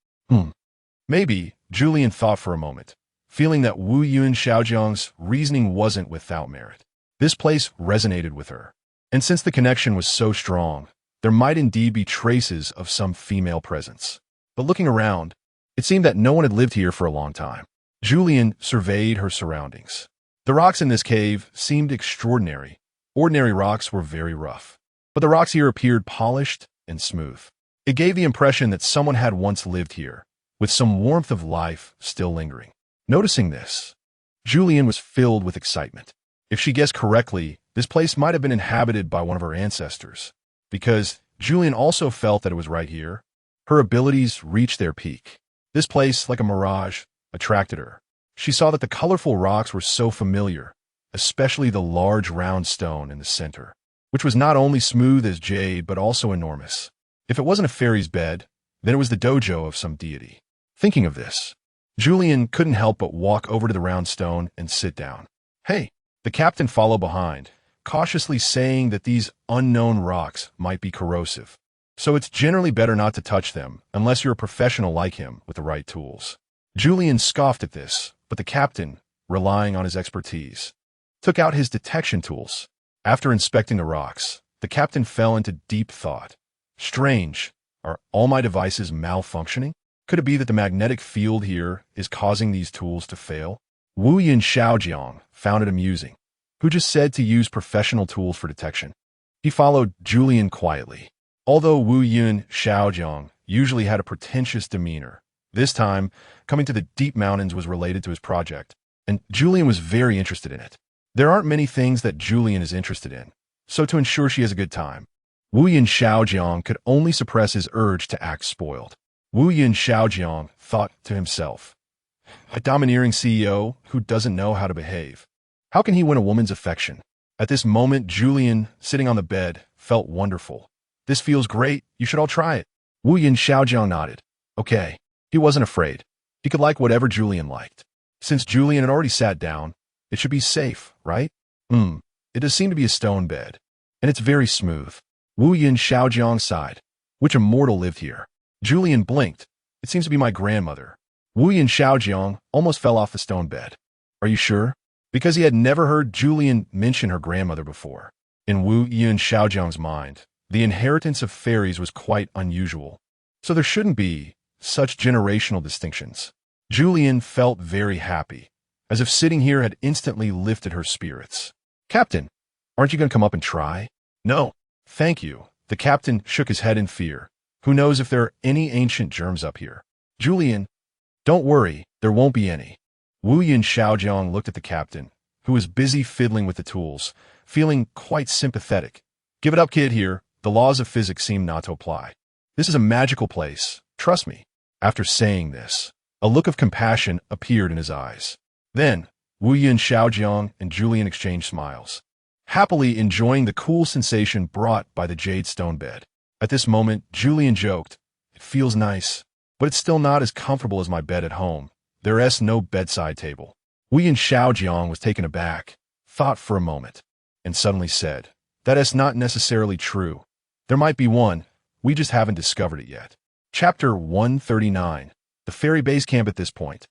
Speaker 1: Maybe." Julian thought for a moment, feeling that Wu Yun Shaojiang's reasoning wasn't without merit. This place resonated with her. And since the connection was so strong, there might indeed be traces of some female presence. But looking around, it seemed that no one had lived here for a long time. Julian surveyed her surroundings. The rocks in this cave seemed extraordinary. Ordinary rocks were very rough, but the rocks here appeared polished and smooth. It gave the impression that someone had once lived here, with some warmth of life still lingering. Noticing this, Julian was filled with excitement. If she guessed correctly, this place might have been inhabited by one of her ancestors, because Julian also felt that it was right here. Her abilities reached their peak. This place, like a mirage, attracted her. She saw that the colorful rocks were so familiar, especially the large round stone in the center, which was not only smooth as jade but also enormous. If it wasn't a fairy's bed, then it was the dojo of some deity. Thinking of this, Julian couldn't help but walk over to the round stone and sit down. Hey, the captain followed behind, cautiously saying that these unknown rocks might be corrosive, so it's generally better not to touch them unless you're a professional like him with the right tools. Julian scoffed at this, but the captain, relying on his expertise, took out his detection tools. After inspecting the rocks, the captain fell into deep thought. Strange, are all my devices malfunctioning? Could it be that the magnetic field here is causing these tools to fail? Wu Yin Xiaojiang found it amusing. Who just said to use professional tools for detection? He followed Julian quietly. Although Wu Yun Xiaojiang usually had a pretentious demeanor, this time, coming to the deep mountains was related to his project, and Julian was very interested in it. There aren't many things that Julian is interested in, so to ensure she has a good time, Wu Yin Xiaojiang could only suppress his urge to act spoiled. Wu Yin Xiaojiang thought to himself, a domineering CEO who doesn't know how to behave. How can he win a woman's affection? At this moment, Julian, sitting on the bed, felt wonderful. This feels great. You should all try it. Wu Yin Xiaojiang nodded. Okay. He wasn't afraid. He could like whatever Julian liked. Since Julian had already sat down, it should be safe, right? It does seem to be a stone bed, and it's very smooth. Wu Yin Xiaojiang sighed. Which immortal lived here? Julian blinked. It seems to be my grandmother. Wu Yin Xiaojiang almost fell off the stone bed. Are you sure? Because he had never heard Julian mention her grandmother before. In Wu Yin Xiaojiang's mind, the inheritance of fairies was quite unusual, so there shouldn't be such generational distinctions. Julian felt very happy, as if sitting here had instantly lifted her spirits. Captain, aren't you going to come up and try? No, thank you. The captain shook his head in fear. Who knows if there are any ancient germs up here? Julian, don't worry, there won't be any. Wu Yin Xiaojiang looked at the captain, who was busy fiddling with the tools, feeling quite sympathetic. Give it up, kid, here. The laws of physics seem not to apply. This is a magical place. Trust me. After saying this, a look of compassion appeared in his eyes. Then, Wu Yin Xiaojiang and Julian exchanged smiles, happily enjoying the cool sensation brought by the jade stone bed. At this moment, Julian joked, it feels nice, but it's still not as comfortable as my bed at home. There is no bedside table. Wu Yin Xiaojiang was taken aback, thought for a moment, and suddenly said, that is not necessarily true. There might be one, we just haven't discovered it yet. Chapter 139. The fairy base camp. At this point,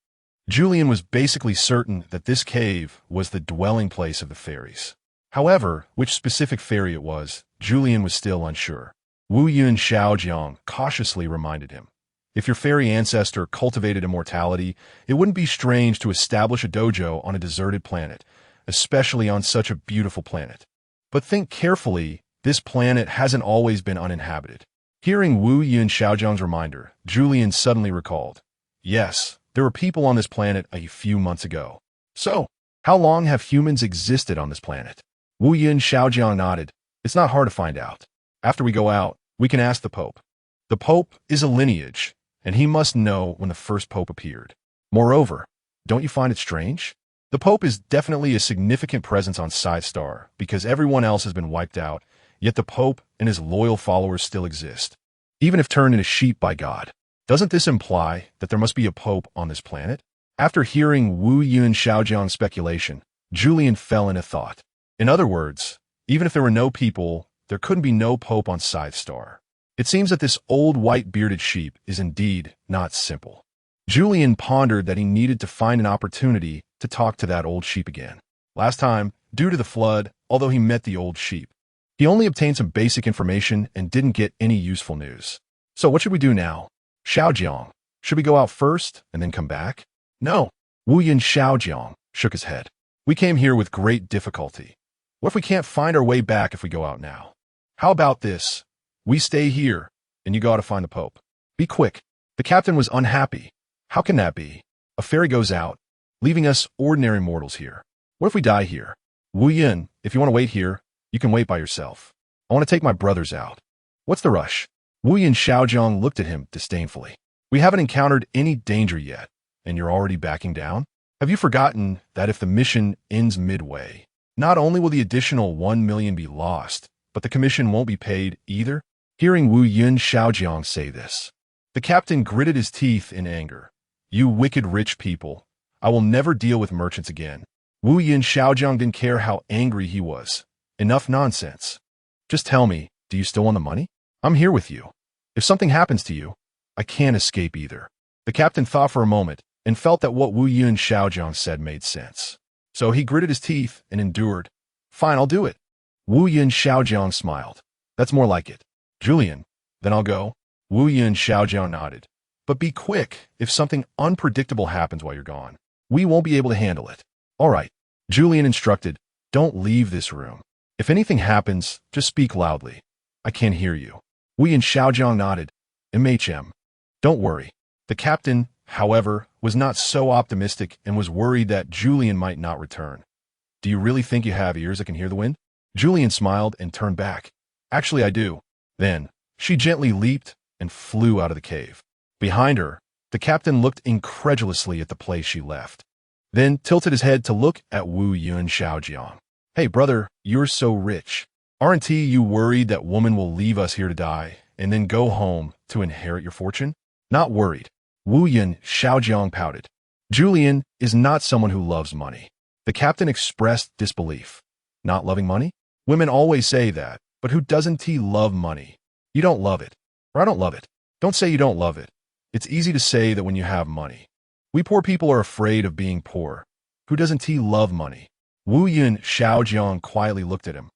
Speaker 1: Julian was basically certain that this cave was the dwelling place of the fairies. However, which specific fairy it was, Julian was still unsure. Wu Yun Xiaojiang cautiously reminded him, if your fairy ancestor cultivated immortality, it wouldn't be strange to establish a dojo on a deserted planet, especially on such a beautiful planet. But think carefully, this planet hasn't always been uninhabited. Hearing Wu Yun Xiaojiang's reminder, Julian suddenly recalled, yes, there were people on this planet a few months ago. So, how long have humans existed on this planet? Wu Yun Xiaojiang nodded. It's not hard to find out. After we go out, we can ask the Pope. The Pope is a lineage, and he must know when the first Pope appeared. Moreover, don't you find it strange? The Pope is definitely a significant presence on Scythe Star because everyone else has been wiped out, yet the Pope and his loyal followers still exist, even if turned into sheep by God. Doesn't this imply that there must be a Pope on this planet? After hearing Wu Yun Xiaojiang's speculation, Julian fell into thought. In other words, even if there were no people, there couldn't be no Pope on Scythe Star. It seems that this old white-bearded sheep is indeed not simple. Julian pondered that he needed to find an opportunity to talk to that old sheep again. Last time, due to the flood, although he met the old sheep, He only obtained some basic information and didn't get any useful news. So what should we do now? Xiaojiang, should we go out first and then come back? No. Wu Yin Xiaojiang shook his head. We came here with great difficulty. What if we can't find our way back if we go out now? How about this? We stay here, and you go out to find the Pope. Be quick. The captain was unhappy. How can that be? A fairy goes out, leaving us ordinary mortals here. What if we die here? Wu Yin, if you want to wait here, you can wait by yourself. I want to take my brothers out. What's the rush? Wu Yin Xiaojiang looked at him disdainfully. We haven't encountered any danger yet, and you're already backing down? Have you forgotten that if the mission ends midway, not only will the additional 1 million be lost, but the commission won't be paid either? Hearing Wu Yin Xiaojiang say this, the captain gritted his teeth in anger. You wicked rich people. I will never deal with merchants again. Wu Yin Xiaojiang didn't care how angry he was. Enough nonsense. Just tell me, do you still want the money? I'm here with you. If something happens to you, I can't escape either. The captain thought for a moment and felt that what Wu Yin Xiaojiang said made sense. So he gritted his teeth and endured. Fine, I'll do it. Wu Yin Xiaojiang smiled. That's more like it. Julian, then I'll go. Wu Yin Xiaojiang nodded. But be quick if something unpredictable happens while you're gone. We won't be able to handle it. All right. Julian instructed, don't leave this room. If anything happens, just speak loudly. I can't hear you. Wu Yin Xiaojiang nodded. MHM. Don't worry. The captain, however, was not so optimistic and was worried that Julian might not return. Do you really think you have ears that can hear the wind? Julian smiled and turned back. Actually, I do. Then, she gently leaped and flew out of the cave. Behind her, the captain looked incredulously at the place she left, then tilted his head to look at Wu Yin Xiaojiang. Hey, brother, you're so rich. Aren't you worried that woman will leave us here to die and then go home to inherit your fortune? Not worried. Wu Yin Xiaojiang pouted. Julian is not someone who loves money. The captain expressed disbelief. Not loving money? Women always say that, but who doesn't love money? You don't love it, or I don't love it. Don't say you don't love it. It's easy to say that when you have money. We poor people are afraid of being poor. Who doesn't love money? Wu Yin Xiaojiang quietly looked at him.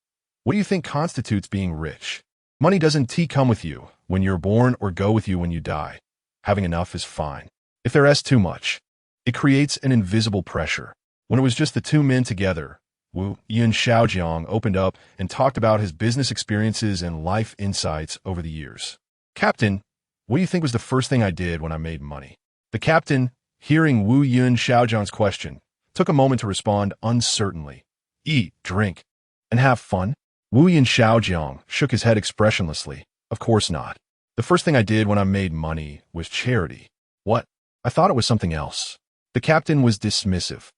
Speaker 1: What do you think constitutes being rich? Money doesn't come with you when you're born or go with you when you die. Having enough is fine. If there's too much, it creates an invisible pressure. When it was just the two men together, Wu Yin Xiaojiang opened up and talked about his business experiences and life insights over the years. Captain, what do you think was the first thing I did when I made money? The captain, hearing Wu Yin Xiaojiang's question, took a moment to respond uncertainly. Eat, drink, and have fun? Wu Yin Xiaojiang shook his head expressionlessly. Of course not. The first thing I did when I made money was charity. What? I thought it was something else. The captain was dismissive.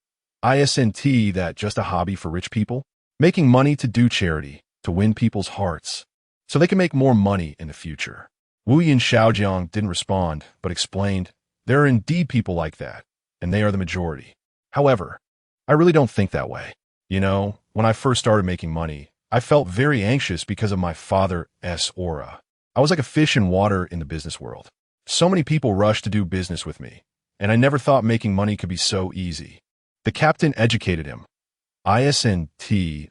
Speaker 1: Isn't that just a hobby for rich people? Making money to do charity, to win people's hearts, so they can make more money in the future. Wu Yin Xiaojiang didn't respond, but explained, there are indeed people like that, and they are the majority. However, I really don't think that way. You know, when I first started making money, I felt very anxious because of my father's aura. I was like a fish in water in the business world. So many people rushed to do business with me, and I never thought making money could be so easy. The captain educated him. Isn't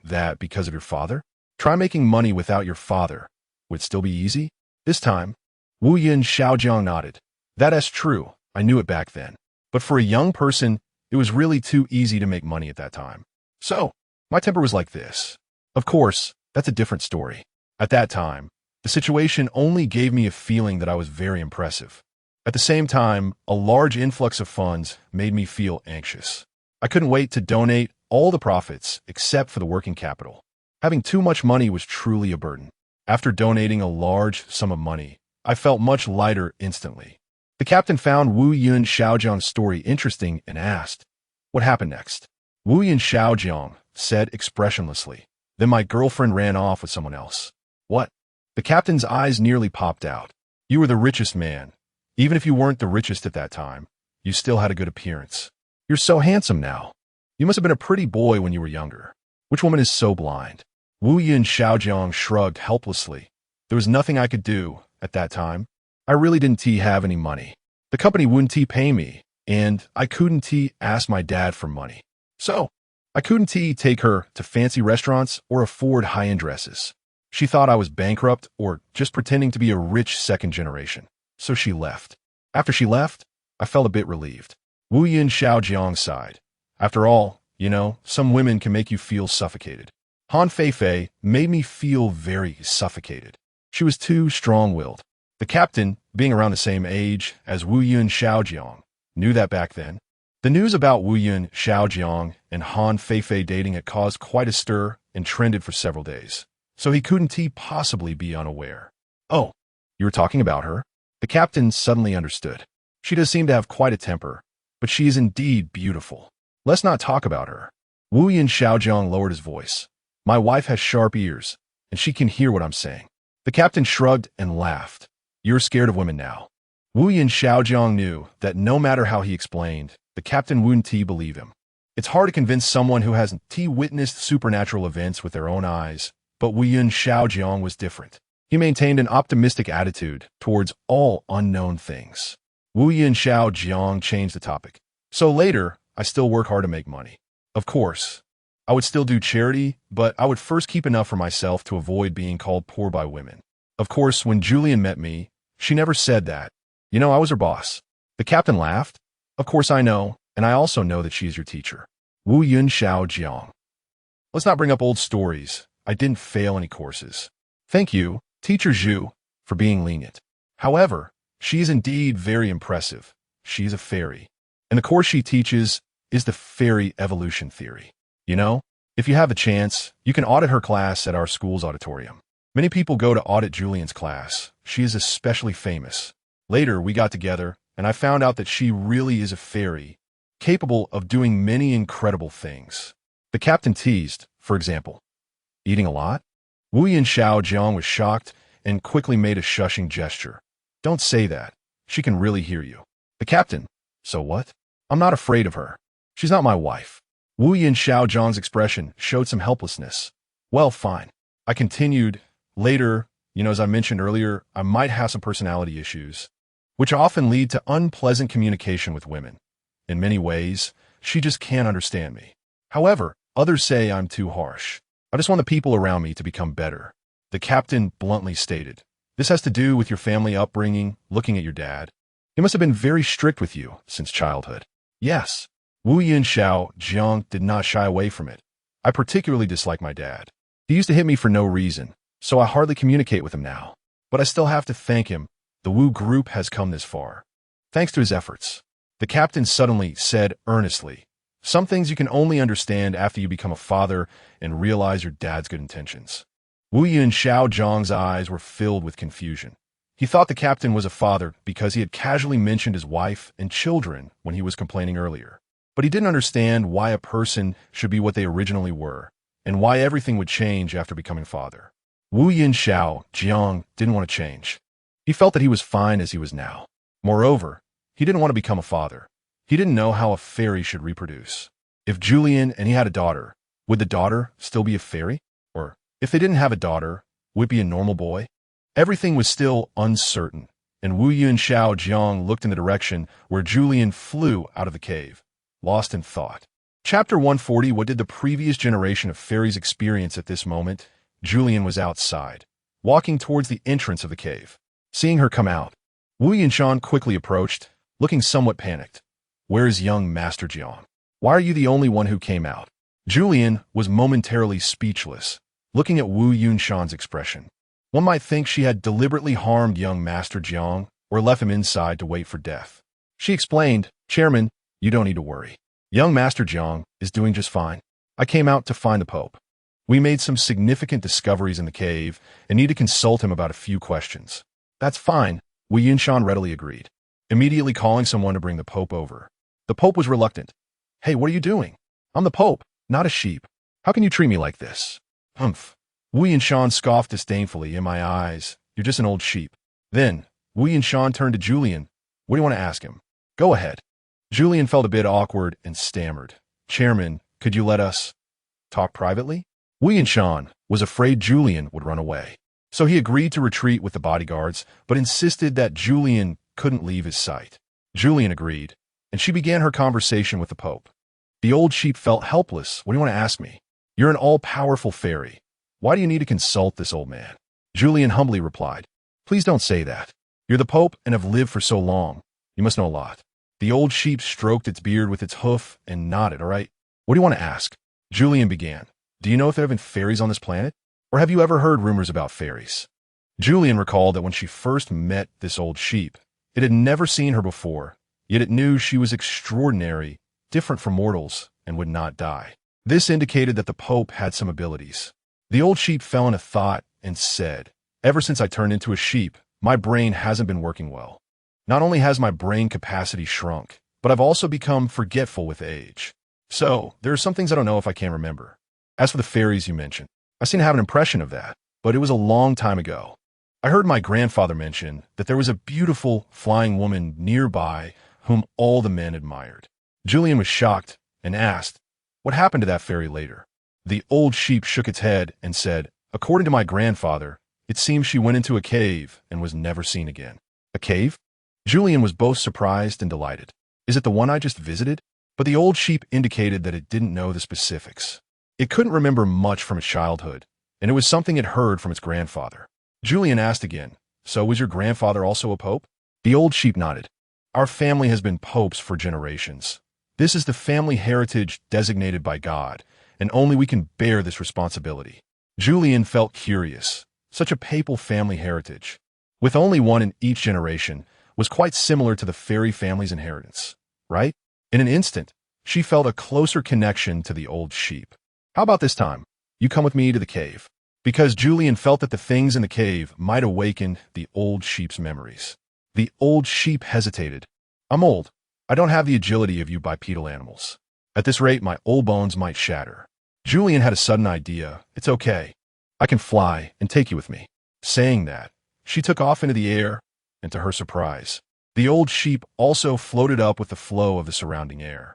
Speaker 1: that because of your father? Try making money without your father. Would it still be easy? This time, Wu Yin Xiaojiang nodded. That's true. I knew it back then. But for a young person, it was really too easy to make money at that time. So, my temper was like this. Of course, that's a different story. At that time, the situation only gave me a feeling that I was very impressive. At the same time, a large influx of funds made me feel anxious. I couldn't wait to donate all the profits except for the working capital. Having too much money was truly a burden. After donating a large sum of money, I felt much lighter instantly. The captain found Wu Yin Xiaojiang's story interesting and asked, what happened next? Wu Yin Xiaojiang said expressionlessly, then my girlfriend ran off with someone else. What? The captain's eyes nearly popped out. You were the richest man. Even if you weren't the richest at that time, you still had a good appearance. You're so handsome now. You must have been a pretty boy when you were younger. Which woman is so blind? Wu Yin Xiaojiang shrugged helplessly. There was nothing I could do at that time. I really didn't have any money. The company wouldn't pay me, and I couldn't ask my dad for money. So, I couldn't take her to fancy restaurants or afford high-end dresses. She thought I was bankrupt or just pretending to be a rich second generation. So she left. After she left, I felt a bit relieved. Wu Yin Xiaojiang sighed. After all, some women can make you feel suffocated. Han Feifei made me feel very suffocated. She was too strong-willed. The captain, being around the same age as Wu Yun Xiaojiang, knew that back then. The news about Wu Yun Xiaojiang and Han Feifei dating had caused quite a stir and trended for several days. So he couldn't possibly be unaware. Oh, you were talking about her? The captain suddenly understood. She does seem to have quite a temper, but she is indeed beautiful. Let's not talk about her. Wu Yun Xiaojiang lowered his voice. My wife has sharp ears, and she can hear what I'm saying. The captain shrugged and laughed. You're scared of women now. Wu Yin Xiaojiang knew that no matter how he explained, the captain wouldn't believe him. It's hard to convince someone who hasn't witnessed supernatural events with their own eyes, but Wu Yin Xiaojiang was different. He maintained an optimistic attitude towards all unknown things. Wu Yin Xiaojiang changed the topic. So later, I still work hard to make money. Of course, I would still do charity, but I would first keep enough for myself to avoid being called poor by women. Of course, when Julian met me, she never said that. I was her boss. The captain laughed. Of course I know, and I also know that she is your teacher. Wu Yun Xiaojiang. Let's not bring up old stories. I didn't fail any courses. Thank you, Teacher Zhu, for being lenient. However, she is indeed very impressive. She is a fairy. And the course she teaches is the fairy evolution theory. If you have a chance, you can audit her class at our school's auditorium. Many people go to audit Julian's class. She is especially famous. Later, we got together, and I found out that she really is a fairy, capable of doing many incredible things. The captain teased, for example, eating a lot? Wu Yin Xiaojiang was shocked and quickly made a shushing gesture. Don't say that. She can really hear you. The captain, so what? I'm not afraid of her. She's not my wife. Wu Yin Xiaojiang's expression showed some helplessness. Well, fine. I continued. Later, as I mentioned earlier, I might have some personality issues, which often lead to unpleasant communication with women. In many ways, she just can't understand me. However, others say I'm too harsh. I just want the people around me to become better. The captain bluntly stated. This has to do with your family upbringing, looking at your dad. He must have been very strict with you since childhood. Yes. Wu Yin Xiaojiang did not shy away from it. I particularly dislike my dad. He used to hit me for no reason, so I hardly communicate with him now. But I still have to thank him. The Wu group has come this far. Thanks to his efforts. The captain suddenly said earnestly, some things you can only understand after you become a father and realize your dad's good intentions. Wu Yin Xiaojiang's eyes were filled with confusion. He thought the captain was a father because he had casually mentioned his wife and children when he was complaining earlier. But he didn't understand why a person should be what they originally were, and why everything would change after becoming father. Wu Yin Xiaojiang didn't want to change. He felt that he was fine as he was now. Moreover, he didn't want to become a father. He didn't know how a fairy should reproduce. If Julian and he had a daughter, would the daughter still be a fairy? Or, if they didn't have a daughter, would it be a normal boy? Everything was still uncertain, and Wu Yun Xiaojiang looked in the direction where Julian flew out of the cave, lost in thought. Chapter 140. What did the previous generation of fairies experience at this moment? Julian was outside, walking towards the entrance of the cave. Seeing her come out, Wu Yinshan quickly approached, looking somewhat panicked. Where is young Master Jiang? Why are you the only one who came out? Julian was momentarily speechless, looking at Wu Yinshan's expression. One might think she had deliberately harmed young Master Jiang or left him inside to wait for death. She explained, Chairman, you don't need to worry. Young Master Jiang is doing just fine. I came out to find the Pope. We made some significant discoveries in the cave and need to consult him about a few questions. That's fine, Wu Yinshan readily agreed, immediately calling someone to bring the Pope over. The Pope was reluctant. Hey, what are you doing? I'm the Pope, not a sheep. How can you treat me like this? Humph. Wu Yinshan scoffed disdainfully. In my eyes, you're just an old sheep. Then, Wu Yinshan turned to Julian. What do you want to ask him? Go ahead. Julian felt a bit awkward and stammered. Chairman, could you let us talk privately? Wu Yinshan was afraid Julian would run away. So he agreed to retreat with the bodyguards, but insisted that Julian couldn't leave his sight. Julian agreed, and she began her conversation with the Pope. The old sheep felt helpless. What do you want to ask me? You're an all-powerful fairy. Why do you need to consult this old man? Julian humbly replied, Please don't say that. You're the Pope and have lived for so long. You must know a lot. The old sheep stroked its beard with its hoof and nodded. All right. What do you want to ask? Julian began. Do you know if there have been fairies on this planet? Or have you ever heard rumors about fairies? Julian recalled that when she first met this old sheep, it had never seen her before, yet it knew she was extraordinary, different from mortals, and would not die. This indicated that the Pope had some abilities. The old sheep fell into thought and said, Ever since I turned into a sheep, my brain hasn't been working well. Not only has my brain capacity shrunk, but I've also become forgetful with age. So, there are some things I don't know if I can remember. As for the fairies you mentioned, I seem to have an impression of that, but it was a long time ago. I heard my grandfather mention that there was a beautiful flying woman nearby whom all the men admired. Julian was shocked and asked, What happened to that fairy later? The old sheep shook its head and said, According to my grandfather, it seems she went into a cave and was never seen again. A cave? Julian was both surprised and delighted. Is it the one I just visited? But the old sheep indicated that it didn't know the specifics. It couldn't remember much from its childhood, and it was something it heard from its grandfather. Julian asked again, So was your grandfather also a pope? The old sheep nodded. Our family has been popes for generations. This is the family heritage designated by God, and only we can bear this responsibility. Julian felt curious. Such a papal family heritage, with only one in each generation, was quite similar to the fairy family's inheritance, right? In an instant, she felt a closer connection to the old sheep. How about this time? You come with me to the cave. Because Julian felt that the things in the cave might awaken the old sheep's memories. The old sheep hesitated. I'm old. I don't have the agility of you bipedal animals. At this rate, my old bones might shatter. Julian had a sudden idea. It's okay. I can fly and take you with me. Saying that, she took off into the air, and to her surprise, the old sheep also floated up with the flow of the surrounding air.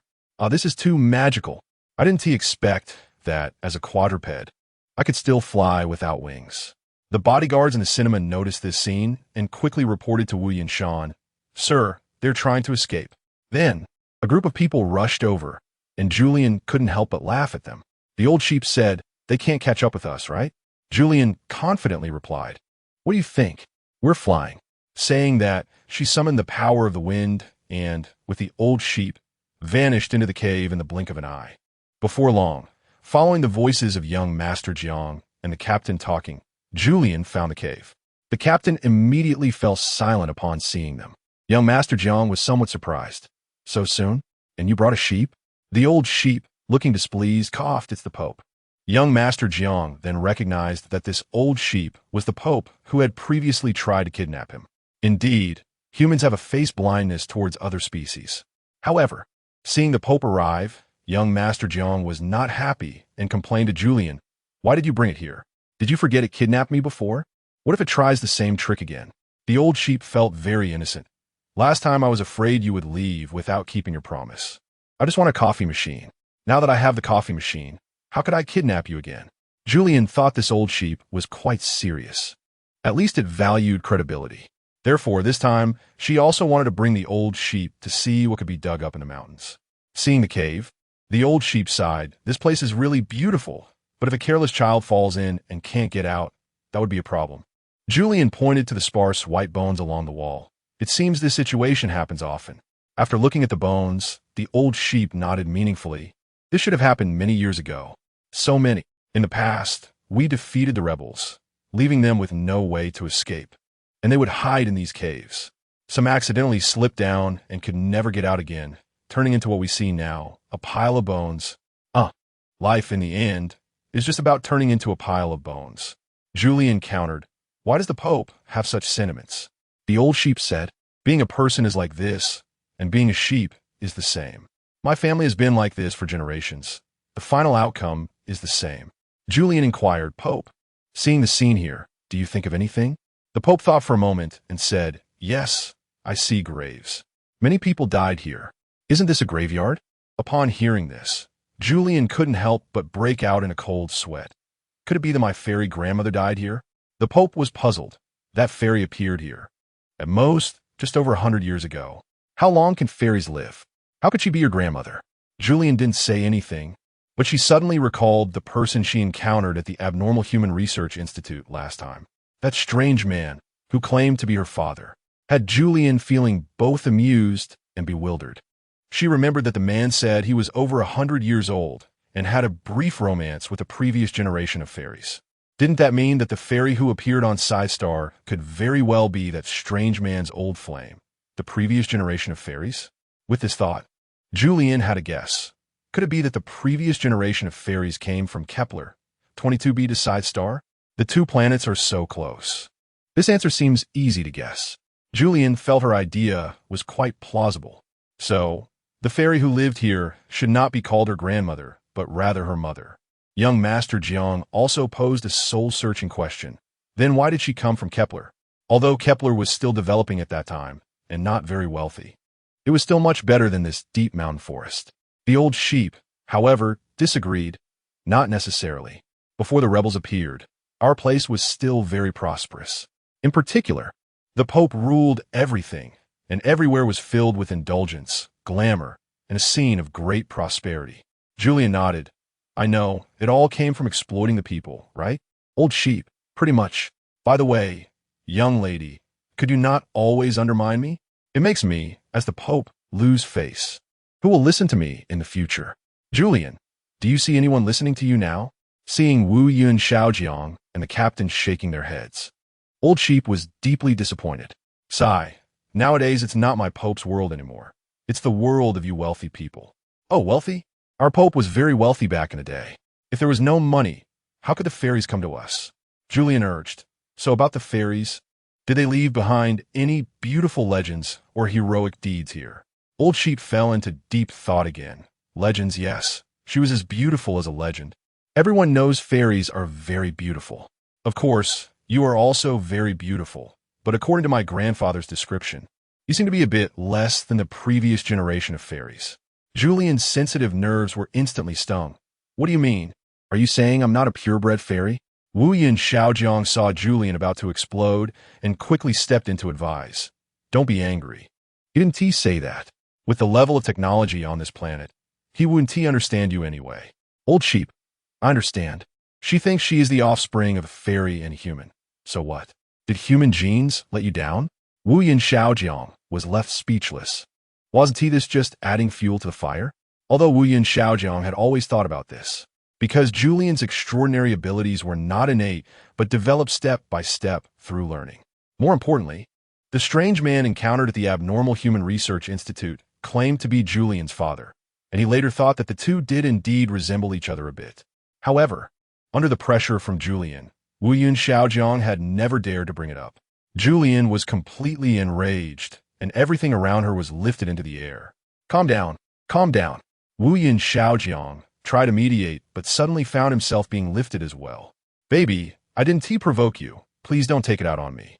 Speaker 1: This is too magical. I didn't expect that, as a quadruped, I could still fly without wings. The bodyguards in the cinema noticed this scene and quickly reported to Wu Yinshan, Sir, they're trying to escape. Then, a group of people rushed over, and Julian couldn't help but laugh at them. The old sheep said, They can't catch up with us, right? Julian confidently replied, What do you think? We're flying. Saying that, she summoned the power of the wind and, with the old sheep, vanished into the cave in the blink of an eye. Before long, following the voices of young Master Jiang and the captain talking, Julian found the cave. The captain immediately fell silent upon seeing them. Young Master Jiang was somewhat surprised. So soon? And you brought a sheep? The old sheep, looking displeased, coughed. It's the Pope. Young Master Jiang then recognized that this old sheep was the Pope who had previously tried to kidnap him. Indeed, humans have a face blindness towards other species. However, seeing the Pope arrive, young Master Jiang was not happy and complained to Julian, Why did you bring it here? Did you forget it kidnapped me before? What if it tries the same trick again? The old sheep felt very innocent. Last time I was afraid you would leave without keeping your promise. I just want a coffee machine. Now that I have the coffee machine, how could I kidnap you again? Julian thought this old sheep was quite serious. At least it valued credibility. Therefore, this time, she also wanted to bring the old sheep to see what could be dug up in the mountains. Seeing the cave, the old sheep sighed, This place is really beautiful, but if a careless child falls in and can't get out, that would be a problem. Julian pointed to the sparse white bones along the wall. It seems this situation happens often. After looking at the bones, the old sheep nodded meaningfully. This should have happened many years ago. So many. In the past, we defeated the rebels, leaving them with no way to escape. And they would hide in these caves. Some accidentally slipped down and could never get out again, turning into what we see now, a pile of bones. Life, in the end, is just about turning into a pile of bones. Julian countered, Why does the Pope have such sentiments? The old sheep said, Being a person is like this, and being a sheep is the same. My family has been like this for generations. The final outcome is the same. Julian inquired, Pope, seeing the scene here, do you think of anything? The Pope thought for a moment and said, Yes, I see graves. Many people died here. Isn't this a graveyard? Upon hearing this, Julian couldn't help but break out in a cold sweat. Could it be that my fairy grandmother died here? The Pope was puzzled. That fairy appeared here. At most, just over 100 years ago. How long can fairies live? How could she be your grandmother? Julian didn't say anything, But she suddenly recalled the person she encountered at the Abnormal Human Research Institute last time. That strange man, who claimed to be her father, had Julian feeling both amused and bewildered. She remembered that the man said he was over 100 years old and had a brief romance with a previous generation of fairies. Didn't that mean that the fairy who appeared on Scythe Star could very well be that strange man's old flame, the previous generation of fairies? With this thought, Julian had a guess. Could it be that the previous generation of fairies came from Kepler, 22b to Scythe Star? The two planets are so close. This answer seems easy to guess. Julian felt her idea was quite plausible. So, the fairy who lived here should not be called her grandmother, but rather her mother. Young Master Jiang also posed a soul-searching question. Then why did she come from Kepler? Although Kepler was still developing at that time, and not very wealthy, it was still much better than this deep mountain forest. The old sheep, however, disagreed. Not necessarily. Before the rebels appeared, our place was still very prosperous. In particular, the Pope ruled everything, and everywhere was filled with indulgence, glamour, and a scene of great prosperity. Julian nodded. I know, it all came from exploiting the people, right? Old sheep, pretty much. By the way, young lady, could you not always undermine me? It makes me, as the Pope, lose face. Who will listen to me in the future? Julian, do you see anyone listening to you now? Seeing Wu Yun Xiaojiang and the captain shaking their heads. Old Sheep was deeply disappointed. Sigh. Nowadays it's not my Pope's world anymore. It's the world of you wealthy people. Oh, wealthy? Our Pope was very wealthy back in the day. If there was no money, how could the fairies come to us? Julian urged. So about the fairies, did they leave behind any beautiful legends or heroic deeds here? Old Sheep fell into deep thought again. Legends, yes. She was as beautiful as a legend. Everyone knows fairies are very beautiful. Of course, you are also very beautiful, but according to my grandfather's description, you seem to be a bit less than the previous generation of fairies. Julian's sensitive nerves were instantly stung. What do you mean? Are you saying I'm not a purebred fairy? Wu Yin Xiaojiang saw Julian about to explode and quickly stepped in to advise. Don't be angry. Didn't he say that? With the level of technology on this planet, he wouldn't understand you anyway. Old Sheep, I understand. She thinks she is the offspring of a fairy and human. So what? Did human genes let you down? Wu Yin Xiaojiang was left speechless. Wasn't he this just adding fuel to the fire? Although Wu Yin Xiaojiang had always thought about this, because Julian's extraordinary abilities were not innate, but developed step by step through learning. More importantly, the strange man encountered at the Abnormal Human Research Institute claimed to be Julian's father, and he later thought that the two did indeed resemble each other a bit. However, under the pressure from Julian, Wu Yun Xiaojiang had never dared to bring it up. Julian was completely enraged, and everything around her was lifted into the air. Calm down, calm down. Wu Yun Xiaojiang tried to mediate, but suddenly found himself being lifted as well. Baby, I didn't provoke you. Please don't take it out on me.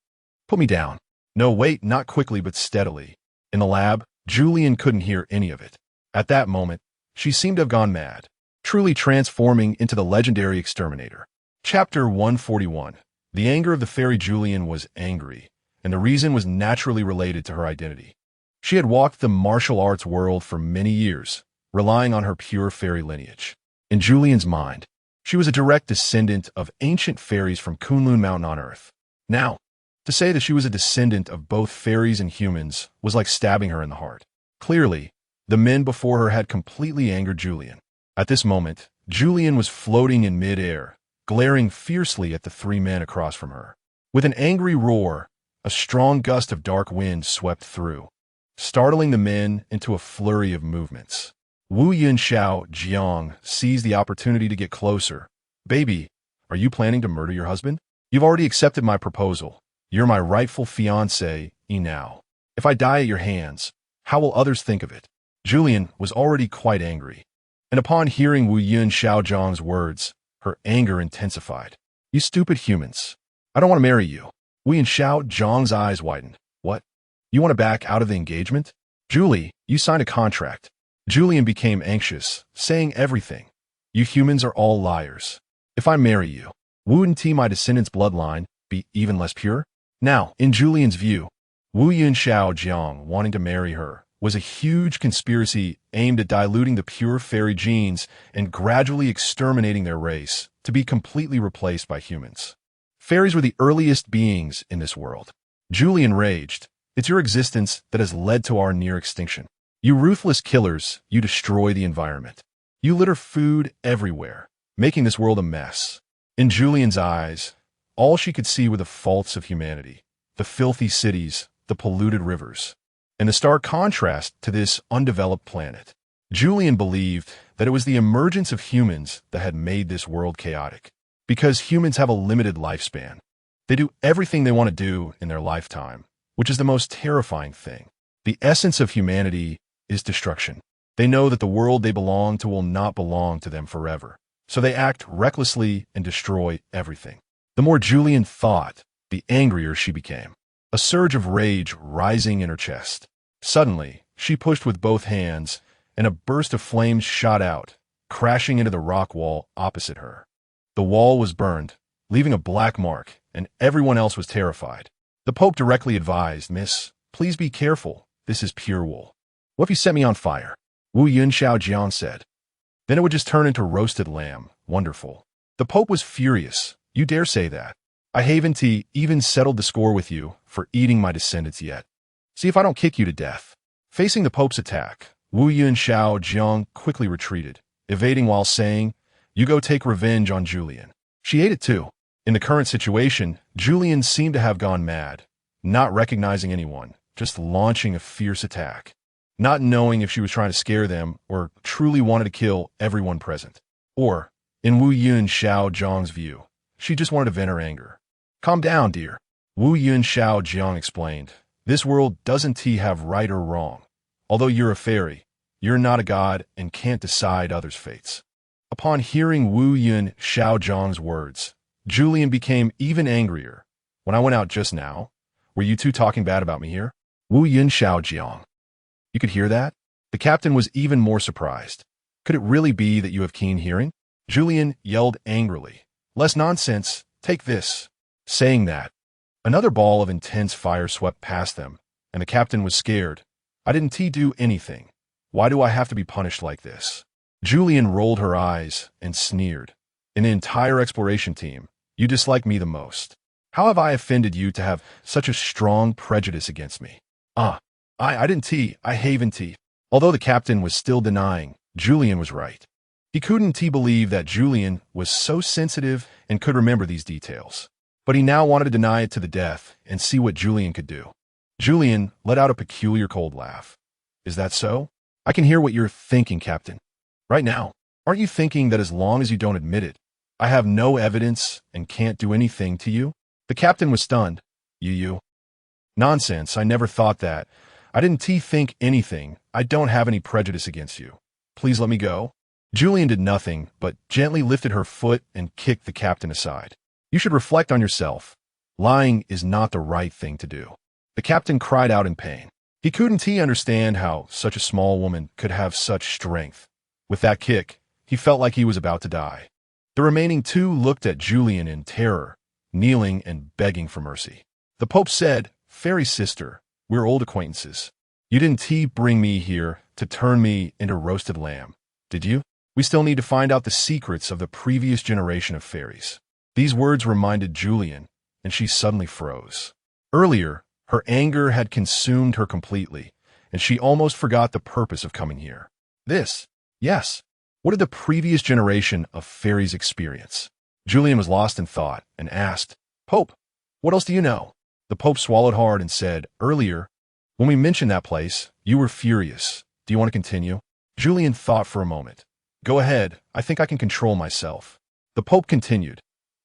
Speaker 1: Put me down. No, wait, not quickly but steadily. In the lab, Julian couldn't hear any of it. At that moment, she seemed to have gone mad, truly transforming into the legendary exterminator. Chapter 141. The anger of the fairy. Julian was angry, and the reason was naturally related to her identity. She had walked the martial arts world for many years, relying on her pure fairy lineage. In Julian's mind, she was a direct descendant of ancient fairies from Kunlun Mountain on Earth. Now, to say that she was a descendant of both fairies and humans was like stabbing her in the heart. Clearly, the men before her had completely angered Julian. At this moment, Julian was floating in mid-air, glaring fiercely at the three men across from her. With an angry roar, a strong gust of dark wind swept through, startling the men into a flurry of movements. Wu Yin Xiaojiang seized the opportunity to get closer. Baby, are you planning to murder your husband? You've already accepted my proposal. You're my rightful fiancé now. If I die at your hands, how will others think of it? Julian was already quite angry, and upon hearing Wu Yin Xiaojiang's words, her anger intensified. You stupid humans. I don't want to marry you. Wu Yin Xiaojiang's eyes widened. What? You want to back out of the engagement? Julie, you signed a contract. Julian became anxious, saying everything. You humans are all liars. If I marry you, wouldn't my descendants' bloodline be even less pure? Now, in Julian's view, Wu Yin Xiaojiang wanting to marry her was a huge conspiracy aimed at diluting the pure fairy genes and gradually exterminating their race to be completely replaced by humans. Fairies were the earliest beings in this world. Julian raged. It's your existence that has led to our near extinction. You ruthless killers, you destroy the environment. You litter food everywhere, making this world a mess. In Julian's eyes, all she could see were the faults of humanity, the filthy cities, the polluted rivers. In a stark contrast to this undeveloped planet, Julian believed that it was the emergence of humans that had made this world chaotic. Because humans have a limited lifespan. They do everything they want to do in their lifetime, which is the most terrifying thing. The essence of humanity is destruction. They know that the world they belong to will not belong to them forever, so they act recklessly and destroy everything. The more Julian thought, the angrier she became, a surge of rage rising in her chest. Suddenly, she pushed with both hands, and a burst of flames shot out, crashing into the rock wall opposite her. The wall was burned, leaving a black mark, and everyone else was terrified. The Pope directly advised, "Miss, please be careful. This is pure wool. What if you set me on fire?" Wu Yun Xiao Jiang said. "Then it would just turn into roasted lamb. Wonderful." The Pope was furious. "You dare say that? I haven't even settled the score with you for eating my descendants yet. See if I don't kick you to death." Facing the Pope's attack, Wu Yun Xiao Jiang quickly retreated, evading while saying, "You go take revenge on Julian." She ate it too. In the current situation, Julian seemed to have gone mad, not recognizing anyone, just launching a fierce attack, not knowing if she was trying to scare them or truly wanted to kill everyone present. Or, in Wu Yun Xiao Jiang's view, she just wanted to vent her anger. "Calm down, dear," Wu Yun Xiao Jiang explained. "This world doesn't have right or wrong. Although you're a fairy, you're not a god and can't decide others' fates." Upon hearing Wu Yun Xiao Jiang's words, Julian became even angrier. "When I went out just now, were you two talking bad about me here?" Wu Yun Xiao Jiang. "You could hear that?" The captain was even more surprised. "Could it really be that you have keen hearing?" Julian yelled angrily. "Less nonsense, take this." Saying that, another ball of intense fire swept past them, and the captain was scared. "I didn't do anything. Why do I have to be punished like this?" Julian rolled her eyes and sneered. "In the entire exploration team, you dislike me the most. How have I offended you to have such a strong prejudice against me?" I didn't I haven't." Although the captain was still denying, Julian was right. He couldn't believe that Julian was so sensitive and could remember these details. But he now wanted to deny it to the death and see what Julian could do. Julian let out a peculiar cold laugh. "Is that so? I can hear what you're thinking, Captain. Right now, aren't you thinking that as long as you don't admit it, I have no evidence and can't do anything to you?" The captain was stunned. You. "Nonsense, I never thought that. I didn't think anything. I don't have any prejudice against you. Please let me go." Julian did nothing but gently lifted her foot and kicked the captain aside. "You should reflect on yourself. Lying is not the right thing to do." The captain cried out in pain. He couldn't understand how such a small woman could have such strength. With that kick, he felt like he was about to die. The remaining two looked at Julian in terror, kneeling and begging for mercy. The Pope said, "Fairy sister, we're old acquaintances. You didn't bring me here to turn me into roasted lamb, did you? We still need to find out the secrets of the previous generation of fairies." These words reminded Julian, and she suddenly froze. Earlier, her anger had consumed her completely, and she almost forgot the purpose of coming here. Yes. What did the previous generation of fairies experience? Julian was lost in thought and asked, "Pope, what else do you know?" The Pope swallowed hard and said, "Earlier, when we mentioned that place, you were furious. Do you want to continue?" Julian thought for a moment. "Go ahead, I think I can control myself." The Pope continued,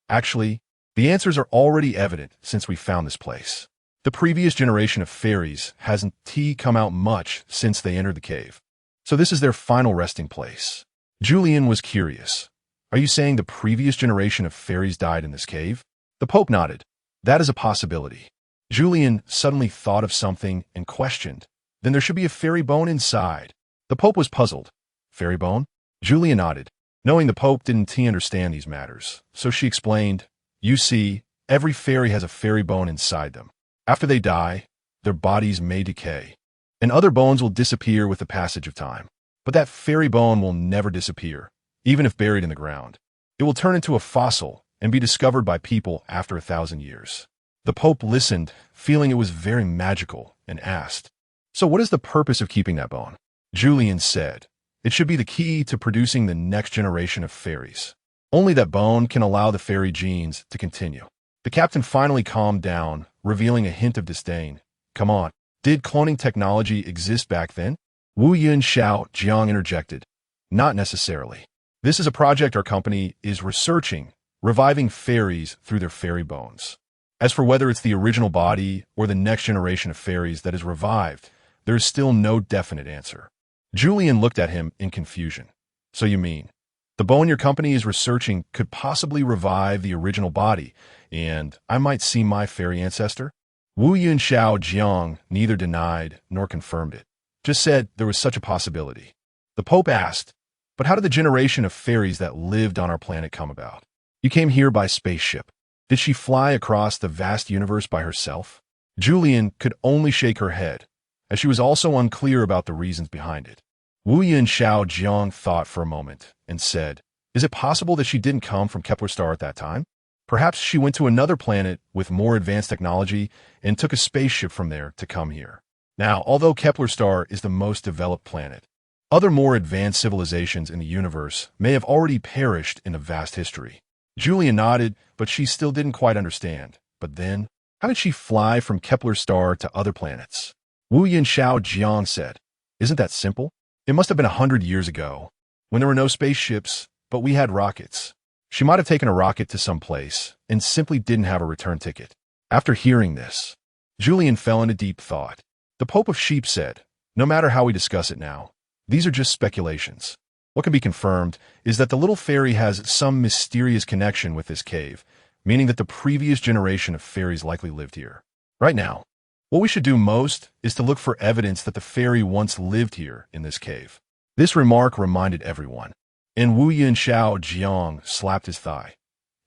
Speaker 1: "Actually, the answers are already evident since we found this place. The previous generation of fairies hasn't come out much since they entered the cave. So this is their final resting place." Julian was curious. "Are you saying the previous generation of fairies died in this cave?" The Pope nodded. "That is a possibility." Julian suddenly thought of something and questioned, "Then there should be a fairy bone inside." The Pope was puzzled. "Fairy bone?" Julian nodded, knowing the Pope didn't understand these matters, so she explained, "You see, every fairy has a fairy bone inside them. After they die, their bodies may decay. and other bones will disappear with the passage of time. But that fairy bone will never disappear, even if buried in the ground. It will turn into a fossil and be discovered by people after 1,000 years. The Pope listened, feeling it was very magical, and asked, "So what is the purpose of keeping that bone?" Julian said, "It should be the key to producing the next generation of fairies. Only that bone can allow the fairy genes to continue." The captain finally calmed down, revealing a hint of disdain. "Come on, did cloning technology exist back then?" Wu Yun Xiao Jiang interjected. "Not necessarily. This is a project our company is researching, reviving fairies through their fairy bones. As for whether it's the original body or the next generation of fairies that is revived, there is still no definite answer." Julian looked at him in confusion. "So you mean, the bone your company is researching could possibly revive the original body, and I might see my fairy ancestor?" Wu Yun Xiao Jiang neither denied nor confirmed it, just said there was such a possibility. The Pope asked, "But how did the generation of fairies that lived on our planet come about? You came here by spaceship. Did she fly across the vast universe by herself?" Julian could only shake her head, as she was also unclear about the reasons behind it. Wu Yun Xiao Jiang thought for a moment and said, "Is it possible that she didn't come from Kepler Star at that time? Perhaps she went to another planet with more advanced technology and took a spaceship from there to come here. Now, although Kepler Star is the most developed planet, other more advanced civilizations in the universe may have already perished in a vast history." Julian nodded, but she still didn't quite understand. But then, how did she fly from Kepler Star to other planets? Wu Yin Xiao Jiang said, "Isn't that simple? It must have been 100 years ago, when there were no spaceships, but we had rockets. She might have taken a rocket to some place and simply didn't have a return ticket." After hearing this, Julian fell into deep thought. The Pope of Sheep said, "No matter how we discuss it now, these are just speculations. What can be confirmed is that the little fairy has some mysterious connection with this cave, meaning that the previous generation of fairies likely lived here. Right now, what we should do most is to look for evidence that the fairy once lived here in this cave." This remark reminded everyone, and Wu Yin Xiao Jiang slapped his thigh.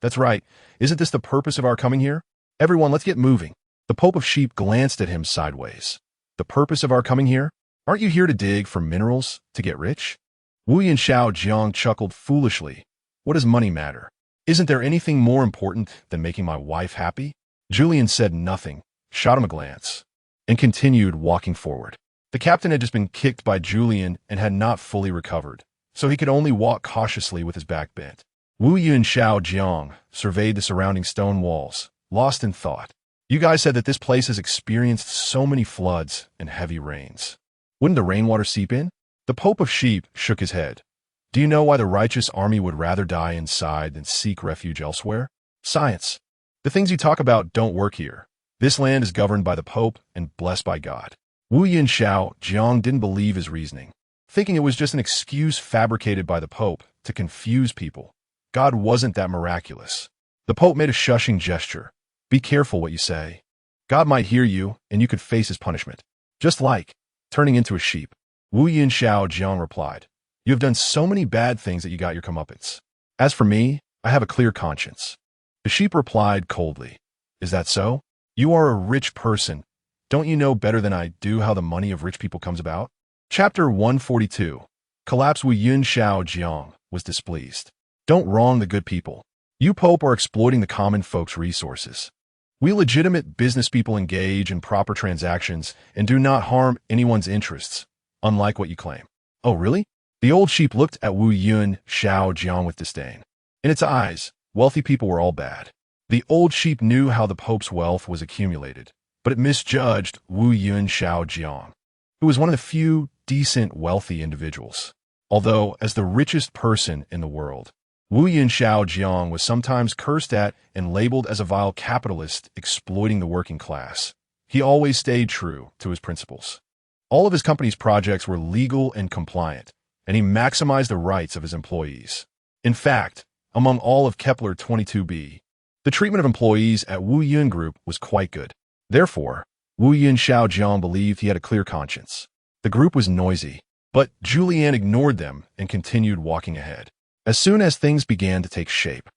Speaker 1: "That's right. Isn't this the purpose of our coming here? Everyone, let's get moving." The Pope of Sheep glanced at him sideways. "The purpose of our coming here? Aren't you here to dig for minerals, to get rich?" Wu Yin Xiao Jiang chuckled foolishly. "What does money matter? Isn't there anything more important than making my wife happy?" Julian said nothing, shot him a glance, and continued walking forward. The captain had just been kicked by Julian and had not fully recovered, so he could only walk cautiously with his back bent. Wu Yun Xiao Jiang surveyed the surrounding stone walls, lost in thought. "You guys said that this place has experienced so many floods and heavy rains. Wouldn't the rainwater seep in?" The Pope of Sheep shook his head. "Do you know why the righteous army would rather die inside than seek refuge elsewhere? Science. The things you talk about don't work here. This land is governed by the Pope and blessed by God." Wu Yin Xiao Jiang didn't believe his reasoning, thinking it was just an excuse fabricated by the Pope to confuse people. God wasn't that miraculous. The Pope made a shushing gesture. "Be careful what you say. God might hear you, and you could face his punishment. Just like turning into a sheep." Wu Yin Xiao Jiang replied, "You have done so many bad things that you got your comeuppance. As for me, I have a clear conscience." The sheep replied coldly, "Is that so? You are a rich person. Don't you know better than I do how the money of rich people comes about?" Chapter 142. Collapse. Wu Yun Xiao Jiang was displeased. "Don't wrong the good people. You Pope are exploiting the common folks' resources. We legitimate business people engage in proper transactions and do not harm anyone's interests, unlike what you claim." "Oh, really?" The old sheep looked at Wu Yun Xiao Jiang with disdain. In its eyes, wealthy people were all bad. The old sheep knew how the Pope's wealth was accumulated, but it misjudged Wu Yun Xiao Jiang, who was one of the few decent, wealthy individuals. Although, as the richest person in the world, Wu Yun Xiao Jiang was sometimes cursed at and labeled as a vile capitalist exploiting the working class, he always stayed true to his principles. All of his company's projects were legal and compliant, and he maximized the rights of his employees. In fact, among all of Kepler 22b, the treatment of employees at Wu Yun Group was quite good. Therefore, Wu Yun Xiao Jiang believed he had a clear conscience. The group was noisy, but Julianne ignored them and continued walking ahead. As soon as things began to take shape,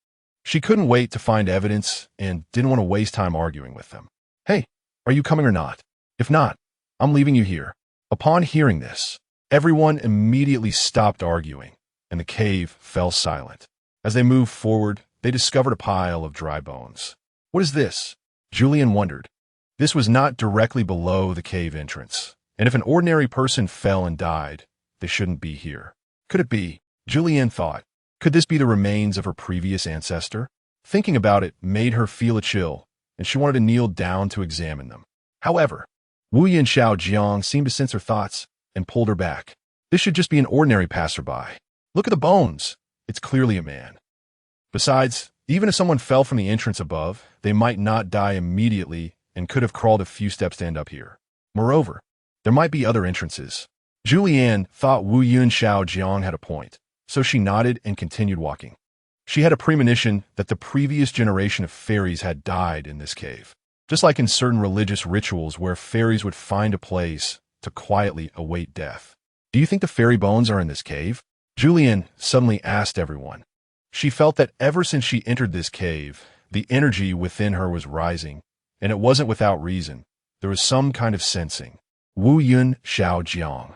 Speaker 1: she couldn't wait to find evidence and didn't want to waste time arguing with them. "Hey, are you coming or not? If not, I'm leaving you here." Upon hearing this, everyone immediately stopped arguing, and the cave fell silent. As they moved forward, they discovered a pile of dry bones. What is this? Julian wondered. This was not directly below the cave entrance, and if an ordinary person fell and died, they shouldn't be here. Could it be? Julianne thought. Could this be the remains of her previous ancestor? Thinking about it made her feel a chill, and she wanted to kneel down to examine them. However, Wu Yin Xiao Jiang seemed to sense her thoughts and pulled her back. This should just be an ordinary passerby. Look at the bones. It's clearly a man. Besides, even if someone fell from the entrance above, they might not die immediately and could have crawled a few steps to end up here. Moreover, there might be other entrances. Julianne thought Wu Yun Xiao Jiang had a point, so she nodded and continued walking. She had a premonition that the previous generation of fairies had died in this cave, just like in certain religious rituals where fairies would find a place to quietly await death. Do you think the fairy bones are in this cave? Julianne suddenly asked everyone. She felt that ever since she entered this cave, the energy within her was rising, and it wasn't without reason. There was some kind of sensing. Wu Yun Xiao Jiang.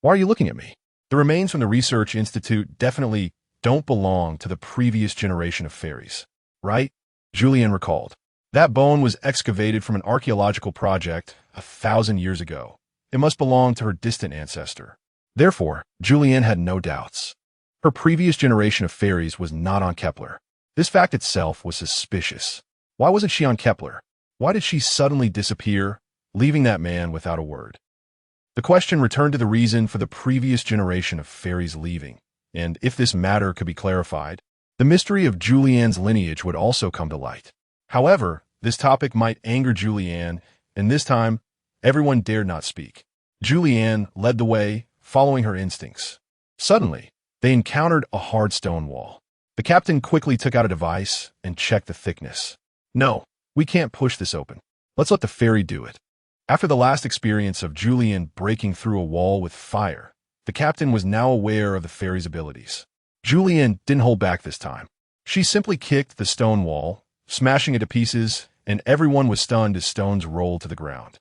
Speaker 1: Why are you looking at me? The remains from the Research Institute definitely don't belong to the previous generation of fairies, right? Julianne recalled. That bone was excavated from an archaeological project 1,000 years ago. It must belong to her distant ancestor. Therefore, Julianne had no doubts. Her previous generation of fairies was not on Kepler. This fact itself was suspicious. Why wasn't she on Kepler? Why did she suddenly disappear, leaving that man without a word? The question returned to the reason for the previous generation of fairies leaving, and if this matter could be clarified, the mystery of Julianne's lineage would also come to light. However, this topic might anger Julianne, and this time, everyone dared not speak. Julianne led the way, following her instincts. Suddenly, they encountered a hard stone wall. The captain quickly took out a device and checked the thickness. No, we can't push this open. Let's let the fairy do it. After the last experience of Julianne breaking through a wall with fire, the captain was now aware of the fairy's abilities. Julianne didn't hold back this time. She simply kicked the stone wall, smashing it to pieces, and everyone was stunned as stones rolled to the ground.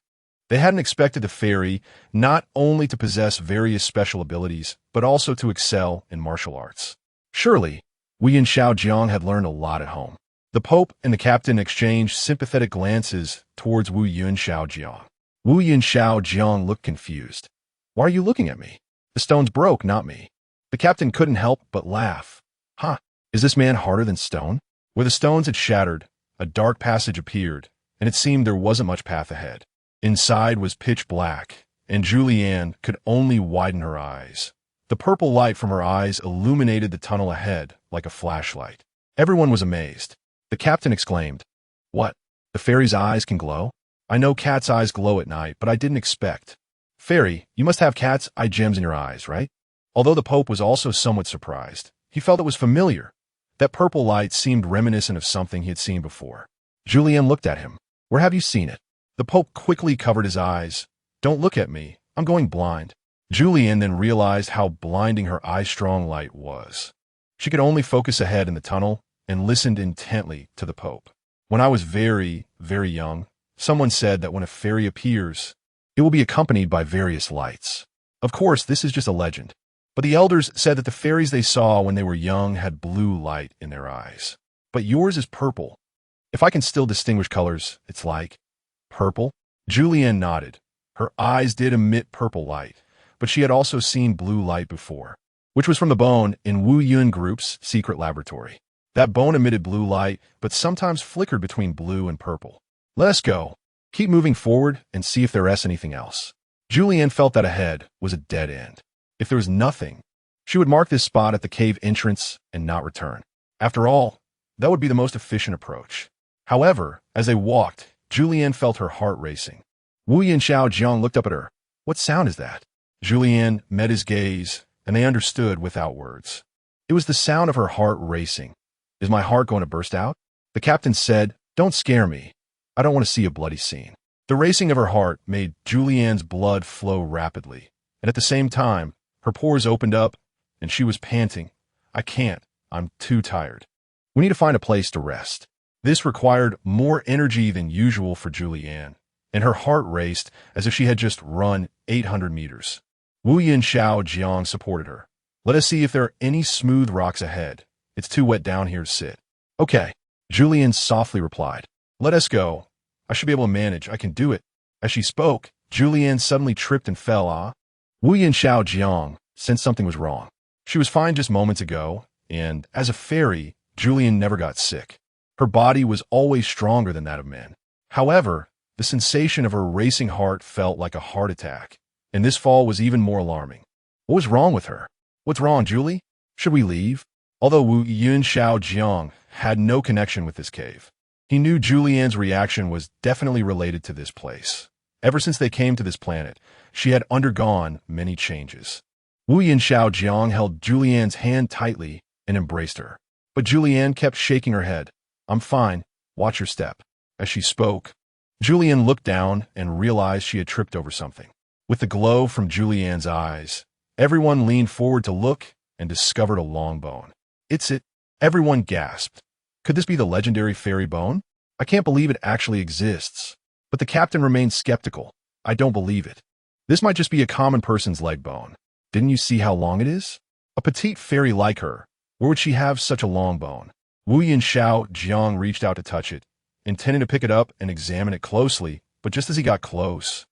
Speaker 1: They hadn't expected the fairy not only to possess various special abilities, but also to excel in martial arts. Surely, Wu Yin Xiao Jiang had learned a lot at home. The Pope and the captain exchanged sympathetic glances towards Wu Yun Xiao Jiang. Wu Yin Xiao Jiang looked confused. Why are you looking at me? The stones broke, not me. The captain couldn't help but laugh. Huh, is this man harder than stone? Where the stones had shattered, a dark passage appeared, and it seemed there wasn't much path ahead. Inside was pitch black, and Julianne could only widen her eyes. The purple light from her eyes illuminated the tunnel ahead like a flashlight. Everyone was amazed. The captain exclaimed, "What? The fairy's eyes can glow? I know cat's eyes glow at night, but I didn't expect. Fairy, you must have cat's eye gems in your eyes, right?" Although the Pope was also somewhat surprised, he felt it was familiar. That purple light seemed reminiscent of something he had seen before. Julianne looked at him. "Where have you seen it?" The Pope quickly covered his eyes. "Don't look at me. I'm going blind." Julianne then realized how blinding her eye-strong light was. She could only focus ahead in the tunnel and listened intently to the Pope. "When I was very, very young, someone said that when a fairy appears, it will be accompanied by various lights. Of course, this is just a legend, but the elders said that the fairies they saw when they were young had blue light in their eyes. But yours is purple. If I can still distinguish colors, it's like purple." Julianne nodded. Her eyes did emit purple light, but she had also seen blue light before, which was from the bone in Wu Yun Group's secret laboratory. That bone emitted blue light, but sometimes flickered between blue and purple. "Let us go. Keep moving forward and see if there is anything else." Julianne felt that ahead was a dead end. If there was nothing, she would mark this spot at the cave entrance and not return. After all, that would be the most efficient approach. However, as they walked, Julianne felt her heart racing. Wu Yin Xiao Jiang looked up at her. "What sound is that?" Julianne met his gaze, and they understood without words. It was the sound of her heart racing. "Is my heart going to burst out?" The captain said, "Don't scare me. I don't want to see a bloody scene." The racing of her heart made Julianne's blood flow rapidly, and at the same time, her pores opened up, and she was panting. "I can't. I'm too tired. We need to find a place to rest." This required more energy than usual for Julianne, and her heart raced as if she had just run 800 meters. Wu Yin-Xiao Jiang supported her. Let us see if there are any smooth rocks ahead. It's too wet down here to sit. Okay, Julian softly replied. Let us go. I should be able to manage. I can do it. As she spoke, Julian suddenly tripped and fell. Wu Yin-Xiao Jiang sensed something was wrong. She was fine just moments ago, and as a fairy, Julian never got sick. Her body was always stronger than that of men. However, the sensation of her racing heart felt like a heart attack, and this fall was even more alarming. What was wrong with her? What's wrong, Julie? Should we leave? Although Wu Yin-Xiao Jiang had no connection with this cave, he knew Julian's reaction was definitely related to this place. Ever since they came to this planet, she had undergone many changes. Wu Yin-Xiao Jiang held Julian's hand tightly and embraced her. But Julian kept shaking her head. I'm fine. Watch your step. As she spoke, Julian looked down and realized she had tripped over something. With the glow from Julian's eyes, everyone leaned forward to look and discovered a long bone. It's it. Everyone gasped. Could this be the legendary fairy bone? I can't believe it actually exists. But the captain remained skeptical. I don't believe it. This might just be a common person's leg bone. Didn't you see how long it is? A petite fairy like her, where would she have such a long bone? Wu Yin-Xiao Jiang reached out to touch it, intending to pick it up and examine it closely, but just as he got close,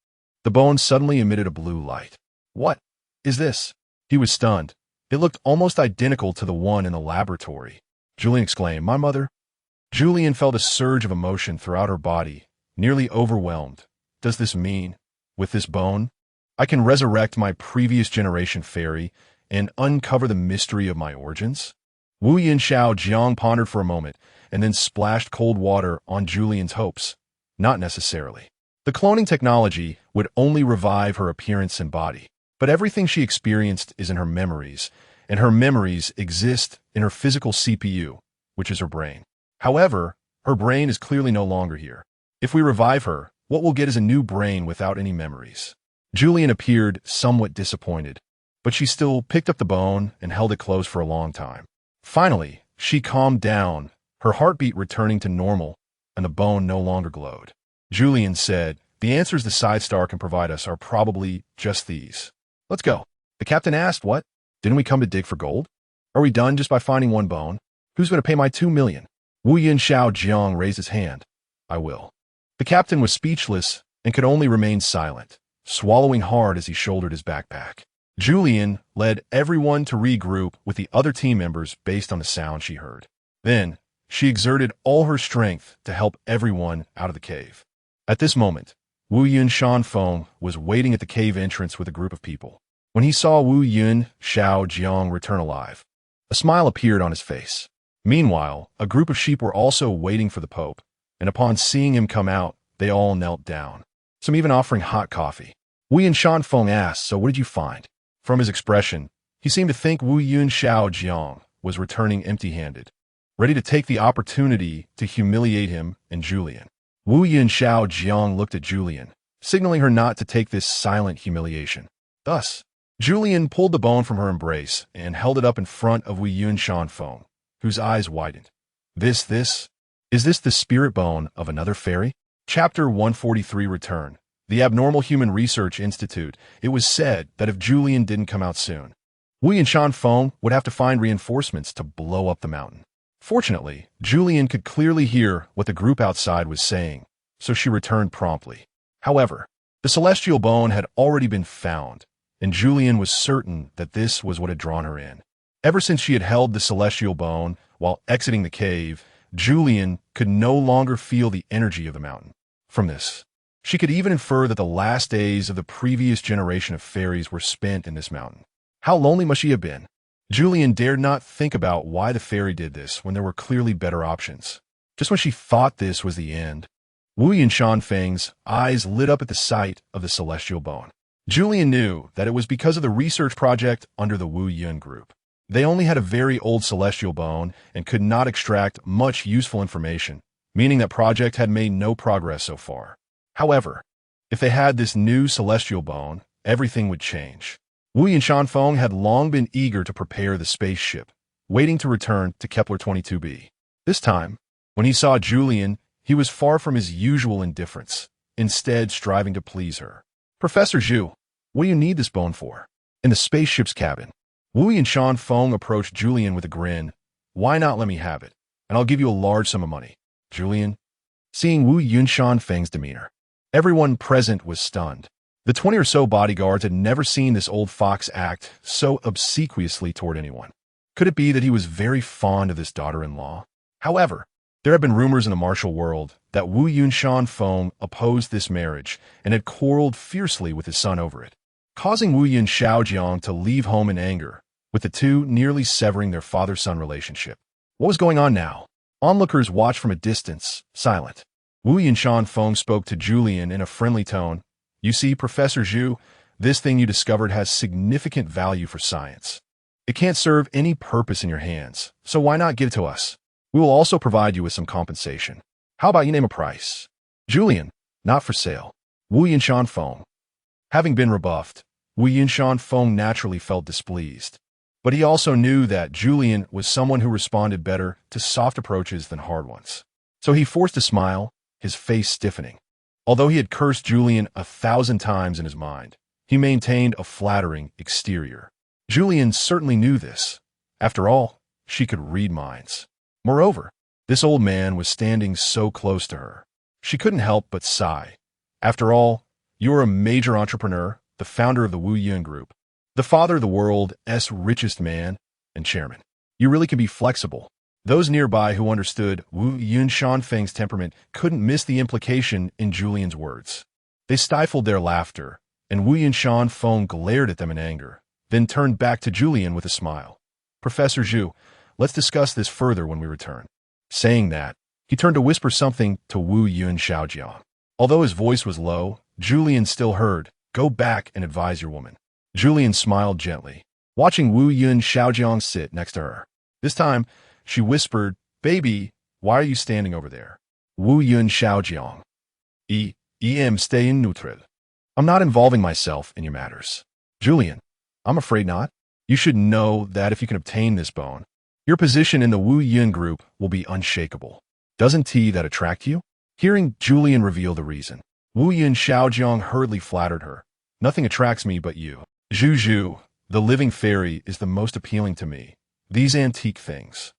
Speaker 1: the bone suddenly emitted a blue light. What is this? He was stunned. It looked almost identical to the one in the laboratory. Julian exclaimed, My mother? Julian felt a surge of emotion throughout her body, nearly overwhelmed. Does this mean, with this bone, I can resurrect my previous generation fairy and uncover the mystery of my origins? Wu Yin-Xiao Jiang pondered for a moment and then splashed cold water on Julian's hopes. Not necessarily. The cloning technology would only revive her appearance and body, but everything she experienced is in her memories, and her memories exist in her physical CPU, which is her brain. However, her brain is clearly no longer here. If we revive her, what we'll get is a new brain without any memories. Julian appeared somewhat disappointed, but she still picked up the bone and held it close for a long time. Finally, she calmed down, her heartbeat returning to normal, and the bone no longer glowed. Julian said, The answers the Scythe Star can provide us are probably just these. Let's go. The captain asked, What? Didn't we come to dig for gold? Are we done just by finding one bone? Who's going to pay my 2 million? Wu Yin-Xiao Jiang raised his hand. I will. The captain was speechless and could only remain silent, swallowing hard as he shouldered his backpack. Julian led everyone to regroup with the other team members based on the sound she heard. Then, she exerted all her strength to help everyone out of the cave. At this moment, Wu Yin-Xiao was waiting at the cave entrance with a group of people. When he saw Wu Yin-Xiao Jiang return alive, a smile appeared on his face. Meanwhile, a group of sheep were also waiting for the Pope, and upon seeing him come out, they all knelt down, some even offering hot coffee. Wu Yin-Xiao asked, So what did you find? From his expression, he seemed to think Wu Yin-Xiao Jiang was returning empty-handed, ready to take the opportunity to humiliate him and Julian. Wu Yin-Xiao Jiang looked at Julian, signaling her not to take this silent humiliation. Thus, Julian pulled the bone from her embrace and held it up in front of Wu Yin-Xiao, whose eyes widened. Is this the spirit bone of another fairy? Chapter 143 Return. The Abnormal Human Research Institute. It was said that if Julian didn't come out soon, Wu Yin-Xiao would have to find reinforcements to blow up the mountain. Fortunately, Julian could clearly hear what the group outside was saying, so she returned promptly. However, the celestial bone had already been found, and Julian was certain that this was what had drawn her in. Ever since she had held the celestial bone while exiting the cave, Julian could no longer feel the energy of the mountain. From this, she could even infer that the last days of the previous generation of fairies were spent in this mountain. How lonely must she have been? Julian dared not think about why the fairy did this when there were clearly better options. Just when she thought this was the end, Wu Yin-Xiao's eyes lit up at the sight of the celestial bone. Julian knew that it was because of the research project under the Wu Yun group. They only had a very old celestial bone and could not extract much useful information, meaning that project had made no progress so far. However, if they had this new celestial bone, everything would change. Wu Yin-Xiao had long been eager to prepare the spaceship, waiting to return to Kepler 22b. This time, when he saw Julian, he was far from his usual indifference, instead striving to please her. Professor Zhu, What do you need this bone for? In the spaceship's cabin. Wu Yinshan Feng approached Julian with a grin. Why not let me have it? And I'll give you a large sum of money. Julian? Seeing Wu Yinshan Feng's demeanor, everyone present was stunned. The 20 or so bodyguards had never seen this old fox act so obsequiously toward anyone. Could it be that he was very fond of this daughter-in-law? However, there had been rumors in the martial world that Wu Yinshan Feng opposed this marriage and had quarreled fiercely with his son over it, causing Wu Yun Shaojiang to leave home in anger, with the two nearly severing their father-son relationship. What was going on now? Onlookers watched from a distance, silent. Wu Yinshan Feng spoke to Julian in a friendly tone. You see, Professor Zhu, this thing you discovered has significant value for science. It can't serve any purpose in your hands, so why not give it to us? We will also provide you with some compensation. How about you name a price? Julian, not for sale. Wu Yinshan Feng. Having been rebuffed, Wu Yinshan Feng naturally felt displeased. But he also knew that Julian was someone who responded better to soft approaches than hard ones. So he forced a smile, his face stiffening. Although he had cursed Julian 1,000 times in his mind, he maintained a flattering exterior. Julian certainly knew this. After all, she could read minds. Moreover, this old man was standing so close to her. She couldn't help but sigh. After all, you are a major entrepreneur, the founder of the Wu Yun Group, the father of the world's richest man, and chairman. You really can be flexible. Those nearby who understood Wu Yinshan Feng's temperament couldn't miss the implication in Julian's words. They stifled their laughter, and Wu Yinshan Feng glared at them in anger, then turned back to Julian with a smile. Professor Zhu, let's discuss this further when we return. Saying that, he turned to whisper something to Wu Yun Shaojiang. Although his voice was low, Julian still heard, go back and advise your woman. Julian smiled gently, watching Wu Yun Shaojiang sit next to her. This time, she whispered, Baby, why are you standing over there? Wu Yun Shaojiang. Em staying neutral. I'm not involving myself in your matters. Julian, I'm afraid not. You should know that if you can obtain this bone, your position in the Wu Yun Group will be unshakable. Doesn't that attract you? Hearing Julian reveal the reason, Wu Yun Shaojiang hurriedly flattered her. Nothing attracts me but you. Zhu, the living fairy, is the most appealing to me. These antique things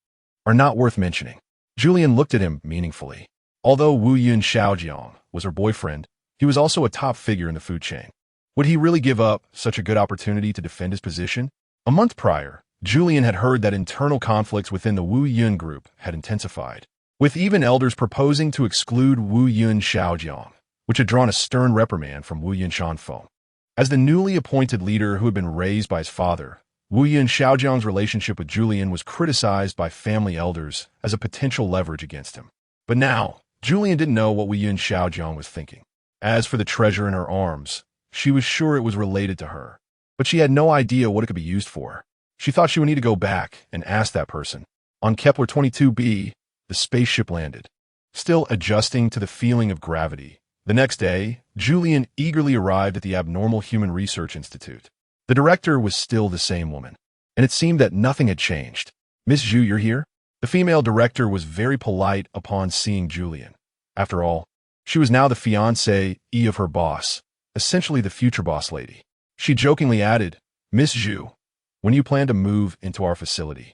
Speaker 1: are not worth mentioning. Julian looked at him meaningfully. Although Wu Yun Shaojiang was her boyfriend, he was also a top figure in the food chain. Would he really give up such a good opportunity to defend his position? A month prior, Julian had heard that internal conflicts within the Wu Yun Group had intensified, with even elders proposing to exclude Wu Yun Shaojiang, which had drawn a stern reprimand from Wu Yinshan Feng. As the newly appointed leader who had been raised by his father, Wu Yun Shaojiang's relationship with Julian was criticized by family elders as a potential leverage against him. But now, Julian didn't know what Wu Yun Shaojiang was thinking. As for the treasure in her arms, she was sure it was related to her, but she had no idea what it could be used for. She thought she would need to go back and ask that person. On Kepler 22b, the spaceship landed. Still adjusting to the feeling of gravity, the next day, Julian eagerly arrived at the Abnormal Human Research Institute. The director was still the same woman, and it seemed that nothing had changed. Miss Zhu, you're here? The female director was very polite upon seeing Julian. After all, she was now the fiancée of her boss, essentially the future boss lady. She jokingly added, Miss Zhu, when you plan to move into our facility?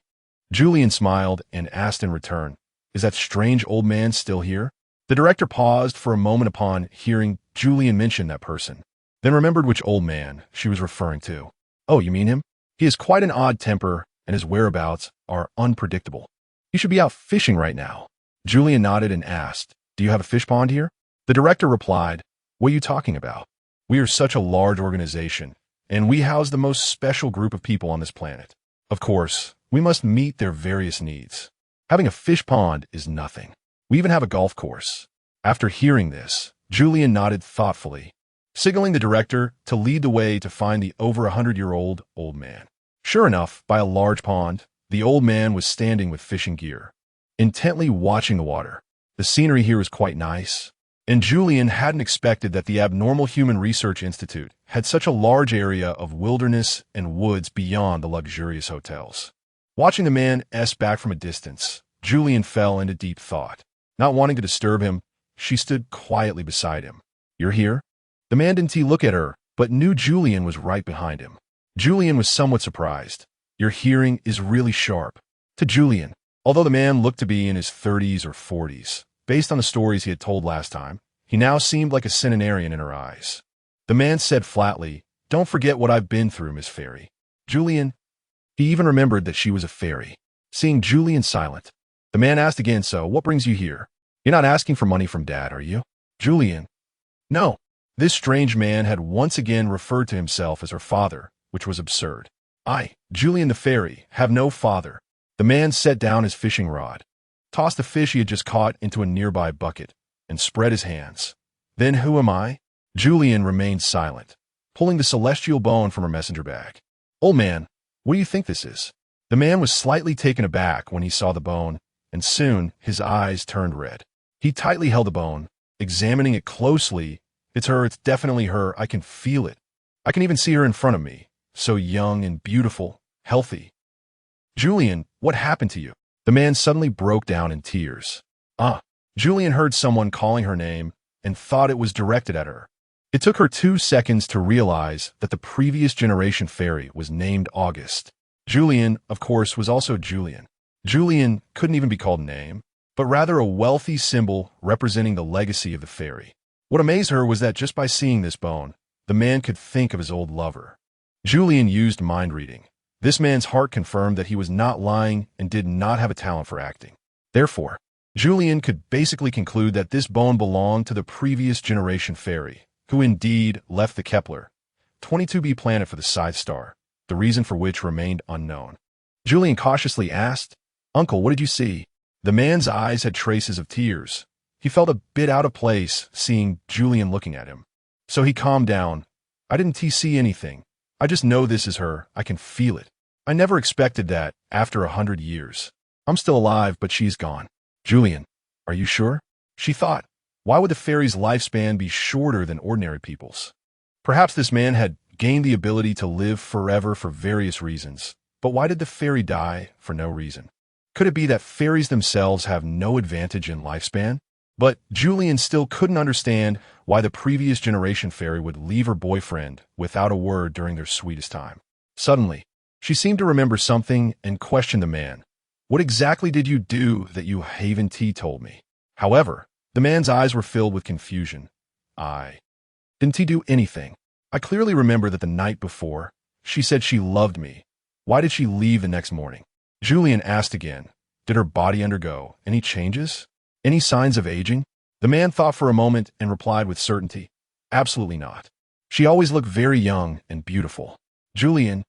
Speaker 1: Julian smiled and asked in return, is that strange old man still here? The director paused for a moment upon hearing Julian mention that person, then remembered which old man she was referring to. Oh, you mean him? He has quite an odd temper, and his whereabouts are unpredictable. He should be out fishing right now. Julian nodded and asked, do you have a fish pond here? The director replied, what are you talking about? We are such a large organization, and we house the most special group of people on this planet. Of course, we must meet their various needs. Having a fish pond is nothing. We even have a golf course. After hearing this, Julian nodded thoughtfully, signaling the director to lead the way to find the over 100-year-old old man. Sure enough, by a large pond, the old man was standing with fishing gear, intently watching the water. The scenery here was quite nice, and Julian hadn't expected that the Abnormal Human Research Institute had such a large area of wilderness and woods beyond the luxurious hotels. Watching the man back from a distance, Julian fell into deep thought. Not wanting to disturb him, she stood quietly beside him. You're here? The man didn't look at her but knew Julian was right behind him. Julian was somewhat surprised. "Your hearing is really sharp." To Julian, although the man looked to be in his 30s or 40s, based on the stories he had told last time, he now seemed like a centenarian in her eyes. The man said flatly, "Don't forget what I've been through, Miss Fairy." Julian, he even remembered that she was a fairy. Seeing Julian silent, the man asked again, "So, what brings you here? You're not asking for money from Dad, are you?" Julian, "No." This strange man had once again referred to himself as her father, which was absurd. "I, Julian the fairy, have no father." The man set down his fishing rod, tossed the fish he had just caught into a nearby bucket, and spread his hands. "Then who am I?" Julian remained silent, pulling the celestial bone from her messenger bag. "Old man, what do you think this is?" The man was slightly taken aback when he saw the bone, and soon his eyes turned red. He tightly held the bone, examining it closely. "It's her, it's definitely her, I can feel it. I can even see her in front of me, so young and beautiful, healthy." "Julian, what happened to you?" The man suddenly broke down in tears. Julian heard someone calling her name and thought it was directed at her. It took her 2 seconds to realize that the previous generation fairy was named August. Julian, of course, was also Julian. Julian couldn't even be called a name, but rather a wealthy symbol representing the legacy of the fairy. What amazed her was that just by seeing this bone, the man could think of his old lover. Julian used mind reading. This man's heart confirmed that he was not lying and did not have a talent for acting. Therefore, Julian could basically conclude that this bone belonged to the previous generation fairy, who indeed left the Kepler 22b planet for the Scythe Star, the reason for which remained unknown. Julian cautiously asked, "Uncle, what did you see?" The man's eyes had traces of tears. He felt a bit out of place seeing Julian looking at him. So he calmed down. "I didn't see anything. I just know this is her. I can feel it. I never expected that after 100 years. I'm still alive, but she's gone." "Julian, are you sure?" She thought. Why would the fairy's lifespan be shorter than ordinary people's? Perhaps this man had gained the ability to live forever for various reasons. But why did the fairy die for no reason? Could it be that fairies themselves have no advantage in lifespan? But Julian still couldn't understand why the previous generation fairy would leave her boyfriend without a word during their sweetest time. Suddenly, she seemed to remember something and questioned the man. "What exactly did you do that you Haven T told me?" However, the man's eyes were filled with confusion. "I didn't do anything. I clearly remember that the night before, she said she loved me. Why did she leave the next morning?" Julian asked again. Did her body undergo any changes? Any signs of aging? The man thought for a moment and replied with certainty, "Absolutely not. She always looked very young and beautiful." "Julian,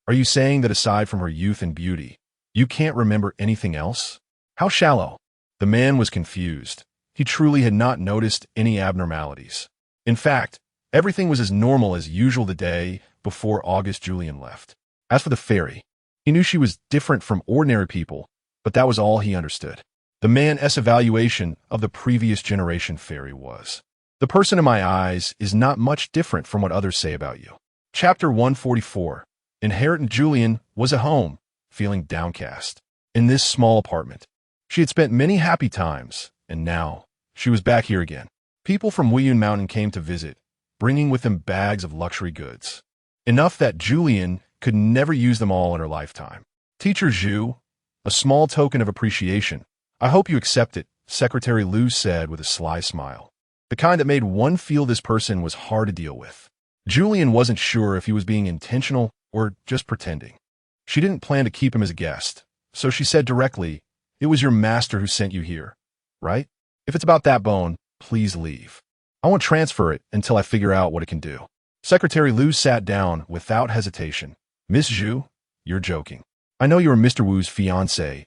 Speaker 1: are you saying that aside from her youth and beauty, you can't remember anything else?" How shallow. The man was confused. He truly had not noticed any abnormalities. In fact, everything was as normal as usual the day before August Julian left. As for the fairy, he knew she was different from ordinary people, but that was all he understood. The man's evaluation of the previous generation fairy was, "The person in my eyes is not much different from what others say about you." Chapter 144. Inheritant Julian was at home, feeling downcast. In this small apartment, she had spent many happy times, and now she was back here again. People from Wuyun Mountain came to visit, bringing with them bags of luxury goods. Enough that Julian could never use them all in her lifetime. "Teacher Zhu, a small token of appreciation. I hope you accept it," Secretary Lu said with a sly smile. The kind that made one feel this person was hard to deal with. Julian wasn't sure if he was being intentional or just pretending. She didn't plan to keep him as a guest, so she said directly, "It was your master who sent you here, right? If it's about that bone, please leave. I won't transfer it until I figure out what it can do." Secretary Lu sat down without hesitation. "Miss Zhu, you're joking. I know you're Mr. Wu's fiancée,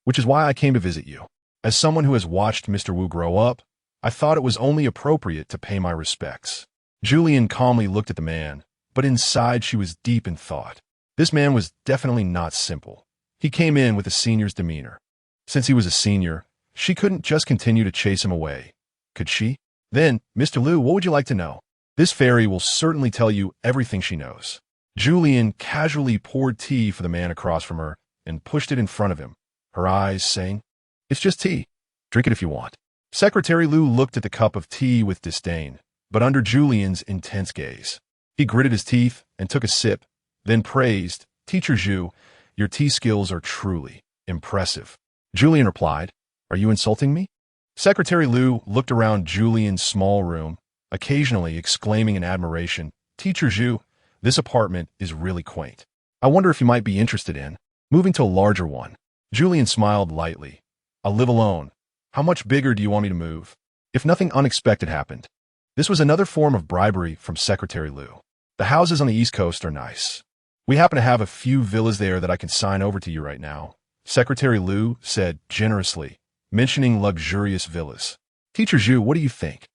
Speaker 1: which is why I came to visit you. As someone who has watched Mr. Wu grow up, I thought it was only appropriate to pay my respects." Julian calmly looked at the man, but inside she was deep in thought. This man was definitely not simple. He came in with a senior's demeanor. Since he was a senior, she couldn't just continue to chase him away, could she? "Then, Mr. Lu, what would you like to know?" "This fairy will certainly tell you everything she knows." Julian casually poured tea for the man across from her and pushed it in front of him, her eyes saying, "It's just tea. Drink it if you want." Secretary Lu looked at the cup of tea with disdain, but under Julian's intense gaze, He gritted his teeth and took a sip, then praised, "Teacher Zhu, your tea skills are truly impressive." Julian replied, "Are you insulting me?" Secretary Liu looked around Julian's small room, occasionally exclaiming in admiration, "Teacher Zhu, this apartment is really quaint. I wonder if you might be interested in moving to a larger one." Julian smiled lightly. "I'll live alone. How much bigger do you want me to move?" If nothing unexpected happened. This was another form of bribery from Secretary Liu. "The houses on the East Coast are nice. We happen to have a few villas there that I can sign over to you right now," Secretary Liu said generously, mentioning luxurious villas. "Teacher Zhu, what do you think?"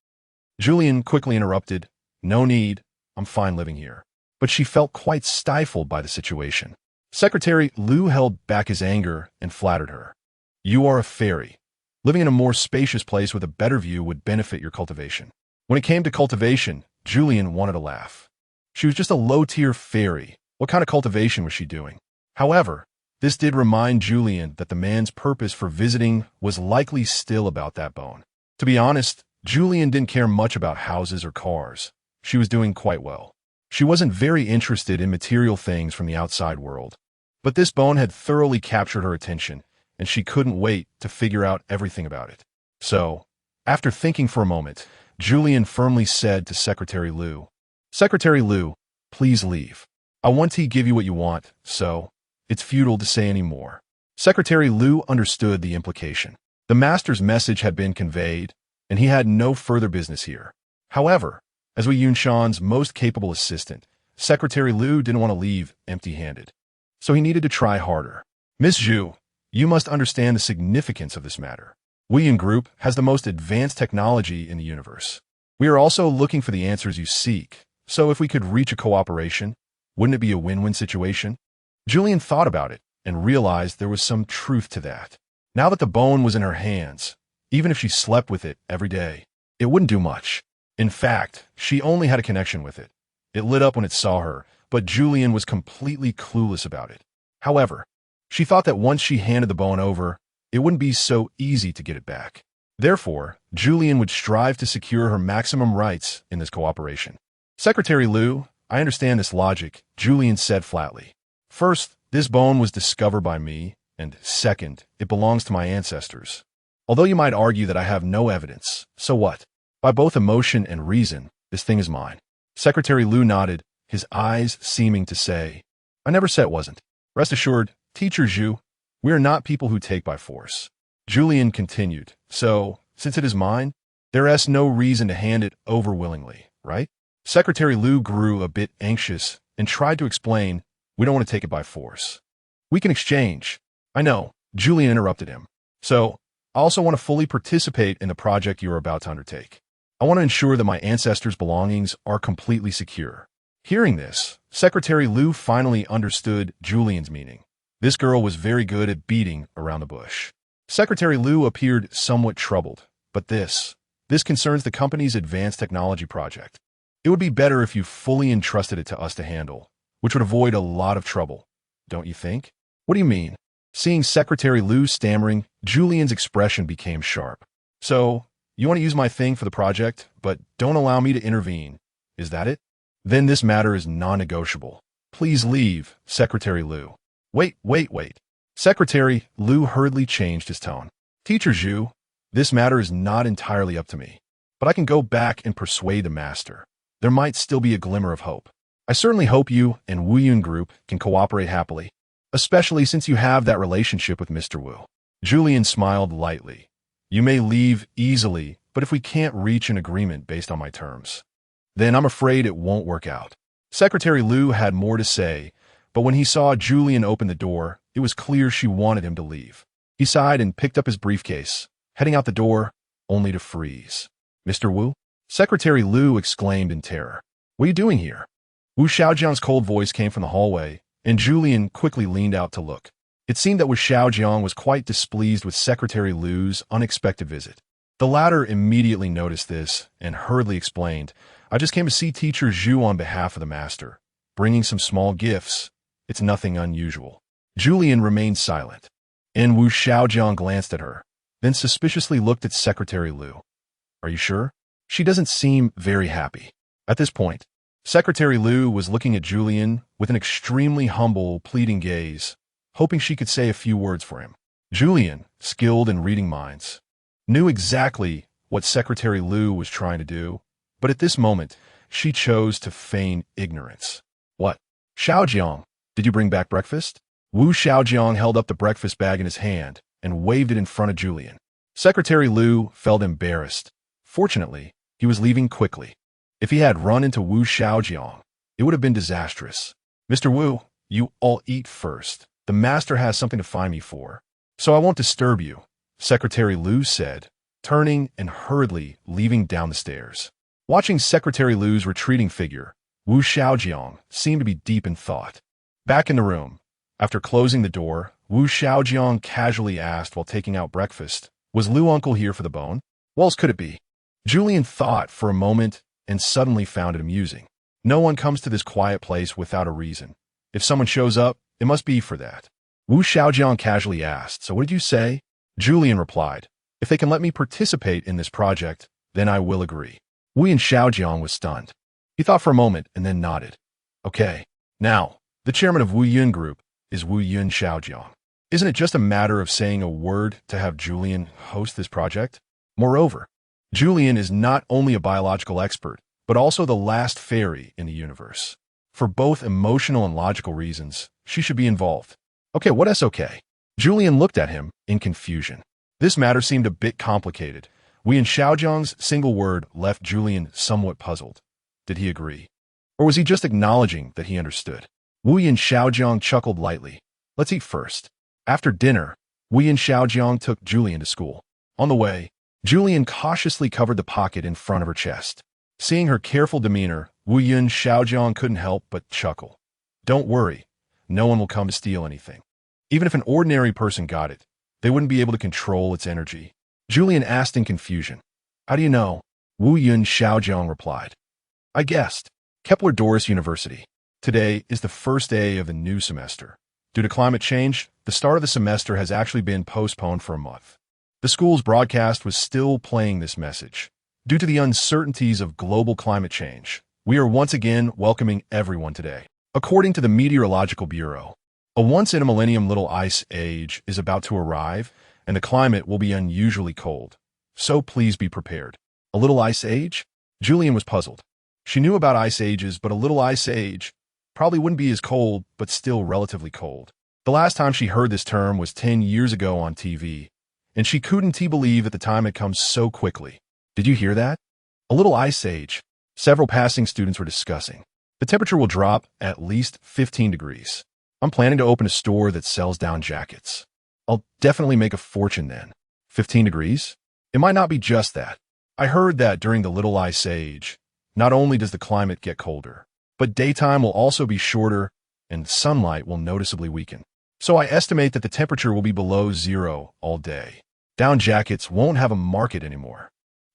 Speaker 1: Julian quickly interrupted, "No need. I'm fine living here." But she felt quite stifled by the situation. Secretary Liu held back his anger and flattered her. "You are a fairy. Living in a more spacious place with a better view would benefit your cultivation." When it came to cultivation, Julian wanted to laugh. She was just a low-tier fairy. What kind of cultivation was she doing? However, this did remind Julian that the man's purpose for visiting was likely still about that bone. To be honest, Julian didn't care much about houses or cars. She was doing quite well. She wasn't very interested in material things from the outside world. But this bone had thoroughly captured her attention, and she couldn't wait to figure out everything about it. So, after thinking for a moment, Julian firmly said to Secretary Liu, "Secretary Liu, please leave. I want to give you what you want, so it's futile to say any more." Secretary Liu understood the implication. The master's message had been conveyed, and he had no further business here. However, as Yunshan's most capable assistant, Secretary Liu didn't want to leave empty-handed. So he needed to try harder. "Miss Zhu, you must understand the significance of this matter. Wuyun Group has the most advanced technology in the universe. We are also looking for the answers you seek, so if we could reach a cooperation, wouldn't it be a win-win situation?" Julian thought about it and realized there was some truth to that. Now that the bone was in her hands, even if she slept with it every day, it wouldn't do much. In fact, she only had a connection with it. It lit up when it saw her, but Julian was completely clueless about it. However, she thought that once she handed the bone over, it wouldn't be so easy to get it back. Therefore, Julian would strive to secure her maximum rights in this cooperation. "Secretary Liu, I understand this logic," Julian said flatly. "First, this bone was discovered by me, and second, it belongs to my ancestors. Although you might argue that I have no evidence, so what? By both emotion and reason, this thing is mine." Secretary Liu nodded, his eyes seeming to say, "I never said it wasn't. Rest assured, Teacher Zhu, we are not people who take by force." Julian continued, "So, since it is mine, there is no reason to hand it over willingly, right?" Secretary Liu grew a bit anxious and tried to explain, "We don't want to take it by force. We can exchange." "I know," Julian interrupted him. "So, I also want to fully participate in the project you are about to undertake. I want to ensure that my ancestors' belongings are completely secure." Hearing this, Secretary Liu finally understood Julian's meaning. This girl was very good at beating around the bush. Secretary Liu appeared somewhat troubled, but this concerns the company's advanced technology project. It would be better if you fully entrusted it to us to handle, which would avoid a lot of trouble, don't you think? "What do you mean?" Seeing Secretary Liu stammering, Julian's expression became sharp. "So, you want to use my thing for the project, but don't allow me to intervene. Is that it? Then this matter is non-negotiable. Please leave, Secretary Liu." Wait. Secretary Liu hurriedly changed his tone. "Teacher Zhu, this matter is not entirely up to me, but I can go back and persuade the master. There might still be a glimmer of hope. I certainly hope you and Wuyun Group can cooperate happily, especially since you have that relationship with Mr. Wu." Julian smiled lightly. "You may leave easily, but if we can't reach an agreement based on my terms, then I'm afraid it won't work out." Secretary Liu had more to say, but when he saw Julian open the door, it was clear she wanted him to leave. He sighed and picked up his briefcase, heading out the door, only to freeze. "Mr. Wu?" Secretary Liu exclaimed in terror. "What are you doing here?" Wu Xiaojiang's cold voice came from the hallway, and Julian quickly leaned out to look. It seemed that Wu Xiaojiang was quite displeased with Secretary Liu's unexpected visit. The latter immediately noticed this and hurriedly explained, "I just came to see Teacher Zhu on behalf of the master, bringing some small gifts. It's nothing unusual." Julian remained silent, and Wu Xiaojiang glanced at her, then suspiciously looked at Secretary Liu. "Are you sure? She doesn't seem very happy." At this point, Secretary Liu was looking at Julian with an extremely humble, pleading gaze, hoping she could say a few words for him. Julian, skilled in reading minds, knew exactly what Secretary Liu was trying to do, but at this moment, she chose to feign ignorance. What? Xiaojiang, did you bring back breakfast? Wu Xiaojiang held up the breakfast bag in his hand and waved it in front of Julian. Secretary Liu felt embarrassed. Fortunately, he was leaving quickly. If he had run into Wu Xiaojiang, it would have been disastrous. Mr. Wu, you all eat first. The master has something to find me for. So I won't disturb you, Secretary Liu said, turning and hurriedly leaving down the stairs. Watching Secretary Liu's retreating figure, Wu Xiaojiang seemed to be deep in thought. Back in the room, after closing the door, Wu Xiaojiang casually asked while taking out breakfast, "Was Liu uncle here for the bone? What else could it be?" Julian thought for a moment and suddenly found it amusing. No one comes to this quiet place without a reason. If someone shows up, it must be for that. Wu Xiaojiang casually asked, "So what did you say?" Julian replied, "If they can let me participate in this project, then I will agree." Wu Xiaojiang was stunned. He thought for a moment and then nodded. "Okay. Now, the chairman of Wu Yun Group is Wu Yun Xiaojiang. Isn't it just a matter of saying a word to have Julian host this project? Moreover, Julian is not only a biological expert, but also the last fairy in the universe. For both emotional and logical reasons, she should be involved." "Okay, what is okay?" Julian looked at him in confusion. This matter seemed a bit complicated. Wu Xiaojiang's single word left Julian somewhat puzzled. Did he agree? Or was he just acknowledging that he understood? Wu Xiaojiang chuckled lightly. "Let's eat first." After dinner, Wu Xiaojiang took Julian to school. On the way, Julian cautiously covered the pocket in front of her chest. Seeing her careful demeanor, Wu Xiaojiang couldn't help but chuckle. "Don't worry, no one will come to steal anything. Even if an ordinary person got it, they wouldn't be able to control its energy." Julian asked in confusion. "How do you know?" Wu Xiaojiang replied. "I guessed. Kepler-Doris University. Today is the first day of the new semester. Due to climate change, the start of the semester has actually been postponed for a month. The school's broadcast was still playing this message. Due to the uncertainties of global climate change, we are once again welcoming everyone today. According to the Meteorological Bureau, a once-in-a-millennium little ice age is about to arrive, and the climate will be unusually cold. So please be prepared." A little ice age? Julian was puzzled. She knew about ice ages, but a little ice age probably wouldn't be as cold, but still relatively cold. The last time she heard this term was 10 years ago on TV, and she couldn't believe at the time it comes so quickly. "Did you hear that? A little ice age," several passing students were discussing. "The temperature will drop at least 15 degrees. I'm planning to open a store that sells down jackets. I'll definitely make a fortune then." 15 degrees? It might not be just that. I heard that during the little ice age, not only does the climate get colder, but daytime will also be shorter and sunlight will noticeably weaken. So I estimate that the temperature will be below zero all day. Down jackets won't have a market anymore.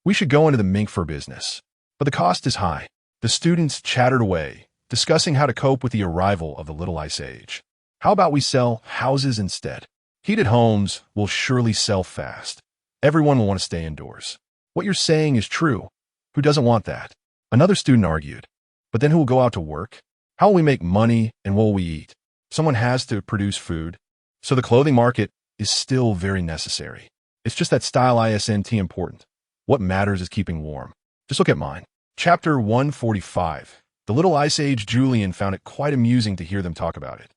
Speaker 1: We should go into the mink fur business. But the cost is high. The students chattered away, discussing how to cope with the arrival of the little ice age. "How about we sell houses instead? Heated homes will surely sell fast. Everyone will want to stay indoors." "What you're saying is true. Who doesn't want that?" Another student argued. "But then who will go out to work? How will we make money and what will we eat? Someone has to produce food. So the clothing market is still very necessary. It's just that style isn't important. What matters is keeping warm. Just look at mine." Chapter 145. The Little Ice Age. Julian found it quite amusing to hear them talk about it.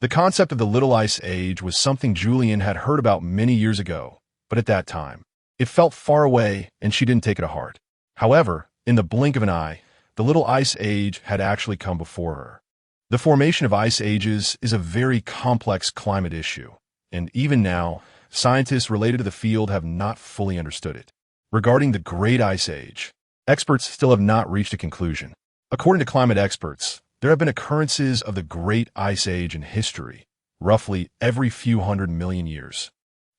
Speaker 1: The concept of the Little Ice Age was something Julian had heard about many years ago, but at that time, it felt far away and she didn't take it to heart. However, in the blink of an eye, the Little Ice Age had actually come before her. The formation of ice ages is a very complex climate issue, and even now, scientists related to the field have not fully understood it. Regarding the Great Ice Age, experts still have not reached a conclusion. According to climate experts, there have been occurrences of the Great Ice Age in history, roughly every few 100 million years.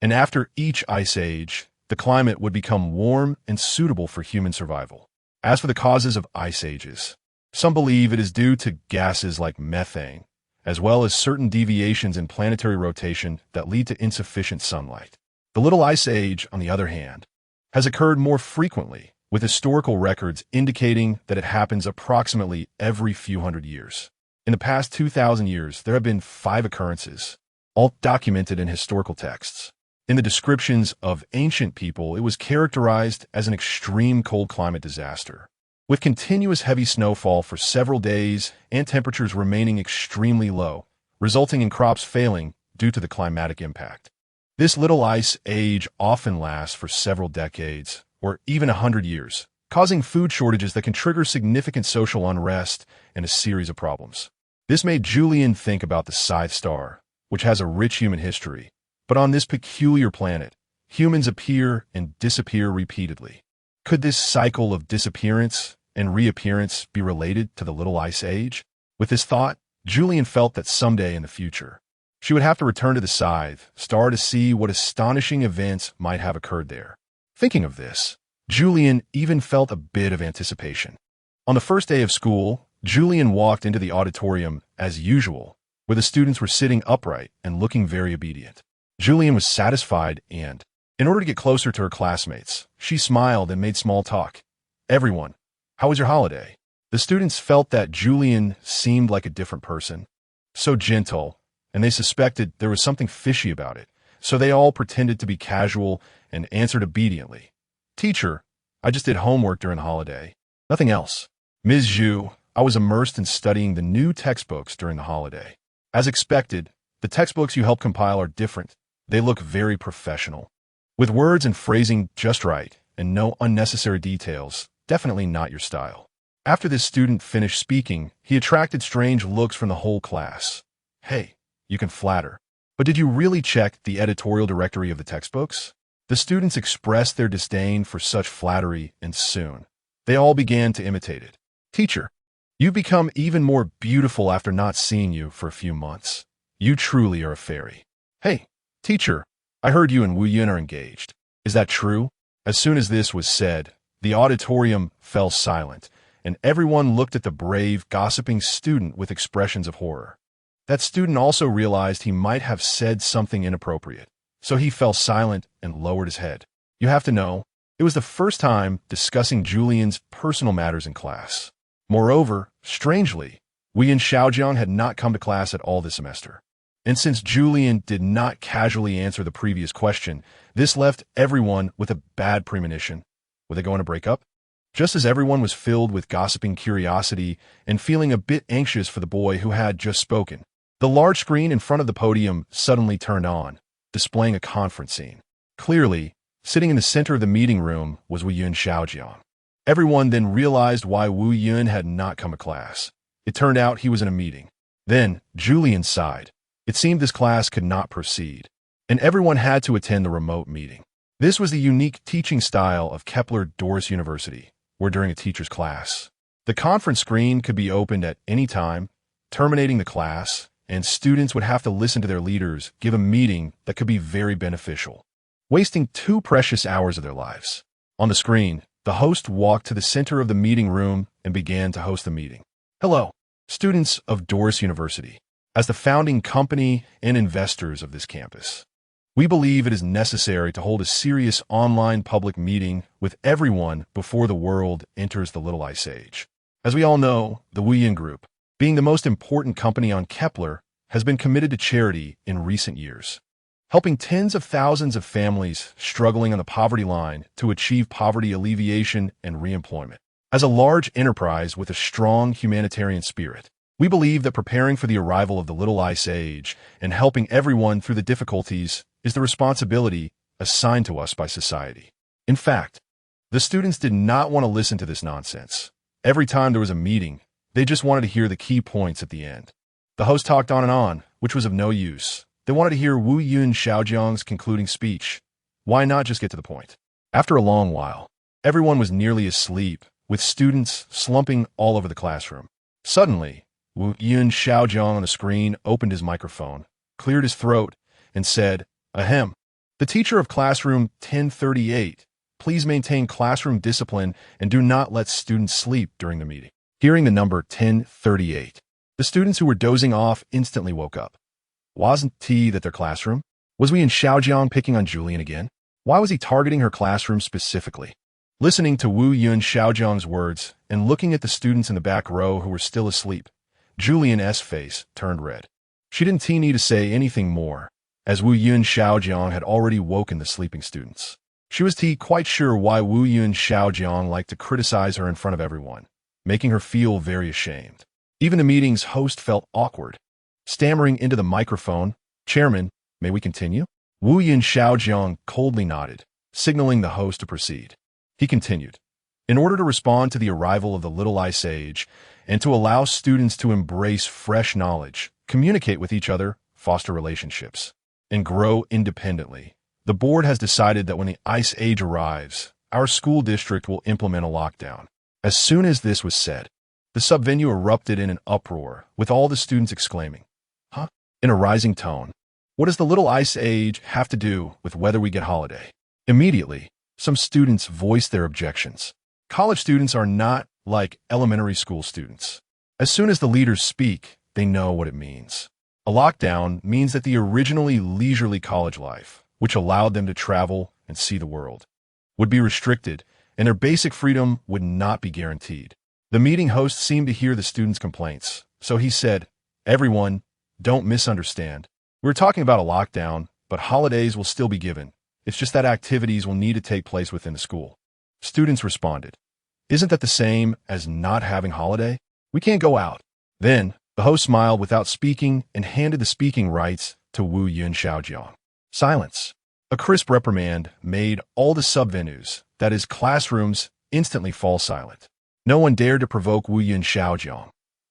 Speaker 1: And after each ice age, the climate would become warm and suitable for human survival. As for the causes of ice ages, some believe it is due to gases like methane, as well as certain deviations in planetary rotation that lead to insufficient sunlight. The Little Ice Age, on the other hand, has occurred more frequently with historical records indicating that it happens approximately every few hundred years. In the past 2,000 years, there have been 5 occurrences, all documented in historical texts. In the descriptions of ancient people, it was characterized as an extreme cold climate disaster, with continuous heavy snowfall for several days and temperatures remaining extremely low, resulting in crops failing due to the climatic impact. This little ice age often lasts for several decades, or even 100 years, causing food shortages that can trigger significant social unrest and a series of problems. This made Julian think about the Scythe Star, which has a rich human history. But on this peculiar planet, humans appear and disappear repeatedly. Could this cycle of disappearance and reappearance be related to the Little Ice Age? With this thought, Julian felt that someday in the future, she would have to return to the Scythe Star to see what astonishing events might have occurred there. Thinking of this, Julian even felt a bit of anticipation. On the first day of school, Julian walked into the auditorium as usual, where the students were sitting upright and looking very obedient. Julian was satisfied and, in order to get closer to her classmates, she smiled and made small talk. "Everyone, how was your holiday?" The students felt that Julian seemed like a different person, so gentle, and they suspected there was something fishy about it, so they all pretended to be casual and answered obediently. "Teacher, I just did homework during the holiday. Nothing else." "Ms. Zhu, I was immersed in studying the new textbooks during the holiday." As expected, the textbooks you helped compile are different. They look very professional, with words and phrasing just right and no unnecessary details, definitely not your style. After this student finished speaking, he attracted strange looks from the whole class. "Hey, you can flatter. But did you really check the editorial directory of the textbooks?" The students expressed their disdain for such flattery, and soon, they all began to imitate it. "Teacher, you've become even more beautiful after not seeing you for a few months. You truly are a fairy." "Hey, teacher, I heard you and Wu Yun are engaged. Is that true?" As soon as this was said, the auditorium fell silent, and everyone looked at the brave, gossiping student with expressions of horror. That student also realized he might have said something inappropriate, so he fell silent and lowered his head. You have to know, it was the first time discussing Julian's personal matters in class. Moreover, strangely, Wu Yun Xiaojiang had not come to class at all this semester. And since Julian did not casually answer the previous question, this left everyone with a bad premonition. Were they going to break up? Just as everyone was filled with gossiping curiosity and feeling a bit anxious for the boy who had just spoken, the large screen in front of the podium suddenly turned on, displaying a conference scene. Clearly, sitting in the center of the meeting room was Wu Yun Xiaojiang. Everyone then realized why Wu Yun had not come to class. It turned out he was in a meeting. Then, Julian sighed. It seemed this class could not proceed, and everyone had to attend the remote meeting. This was the unique teaching style of Kepler-Doris University, where during a teacher's class, the conference screen could be opened at any time, terminating the class, and students would have to listen to their leaders give a meeting that could be very beneficial, wasting 2 precious hours of their lives. On the screen, the host walked to the center of the meeting room and began to host the meeting. "Hello, students of Doris University. As the founding company and investors of this campus, we believe it is necessary to hold a serious online public meeting with everyone before the world enters the Little Ice Age. As we all know, the Wu Yun Group, being the most important company on Kepler, has been committed to charity in recent years, helping tens of thousands of families struggling on the poverty line to achieve poverty alleviation and reemployment. As a large enterprise with a strong humanitarian spirit, we believe that preparing for the arrival of the Little Ice Age and helping everyone through the difficulties is the responsibility assigned to us by society." In fact, the students did not want to listen to this nonsense. Every time there was a meeting, they just wanted to hear the key points at the end. The host talked on, which was of no use. They wanted to hear Wu Yun Xiaojiang's concluding speech. Why not just get to the point? After a long while, everyone was nearly asleep, with students slumping all over the classroom. Suddenly, Wu Yun Xiaojiang on the screen opened his microphone, cleared his throat, and said, "Ahem. The teacher of classroom 1038, please maintain classroom discipline and do not let students sleep during the meeting." Hearing the number 1038, the students who were dozing off instantly woke up. Wasn't he that their classroom? Was Wu Yun Xiaojiang picking on Julian again? Why was he targeting her classroom specifically? Listening to Wu Yun Xiaojiang's words and looking at the students in the back row who were still asleep, Julian's face turned red. She didn't need to say anything more, as Wu Yun Xiaojiang had already woken the sleeping students. She was quite sure why Wu Yun Xiaojiang liked to criticize her in front of everyone, making her feel very ashamed. Even the meeting's host felt awkward. Stammering into the microphone, "Chairman, may we continue?" Wu Yun Xiaojiang coldly nodded, signaling the host to proceed. He continued, "In order to respond to the arrival of the Little Ice Age and to allow students to embrace fresh knowledge, communicate with each other, foster relationships, and grow independently, the board has decided that when the Ice Age arrives, our school district will implement a lockdown." As soon as this was said, the sub-venue erupted in an uproar, with all the students exclaiming, "Huh?" in a rising tone. "What does the Little Ice Age have to do with whether we get holiday?" Immediately, some students voiced their objections. College students are not like elementary school students. As soon as the leaders speak, they know what it means. A lockdown means that the originally leisurely college life, which allowed them to travel and see the world, would be restricted, and their basic freedom would not be guaranteed. The meeting host seemed to hear the students' complaints, so he said, "Everyone, don't misunderstand. We're talking about a lockdown, but holidays will still be given. It's just that activities will need to take place within the school." Students responded, "Isn't that the same as not having holiday? We can't go out." Then, the host smiled without speaking and handed the speaking rights to Wu Yun Xiaojiang. Silence. A crisp reprimand made all the sub-venues, that is, classrooms, instantly fall silent. No one dared to provoke Wu Yun Xiaojiang.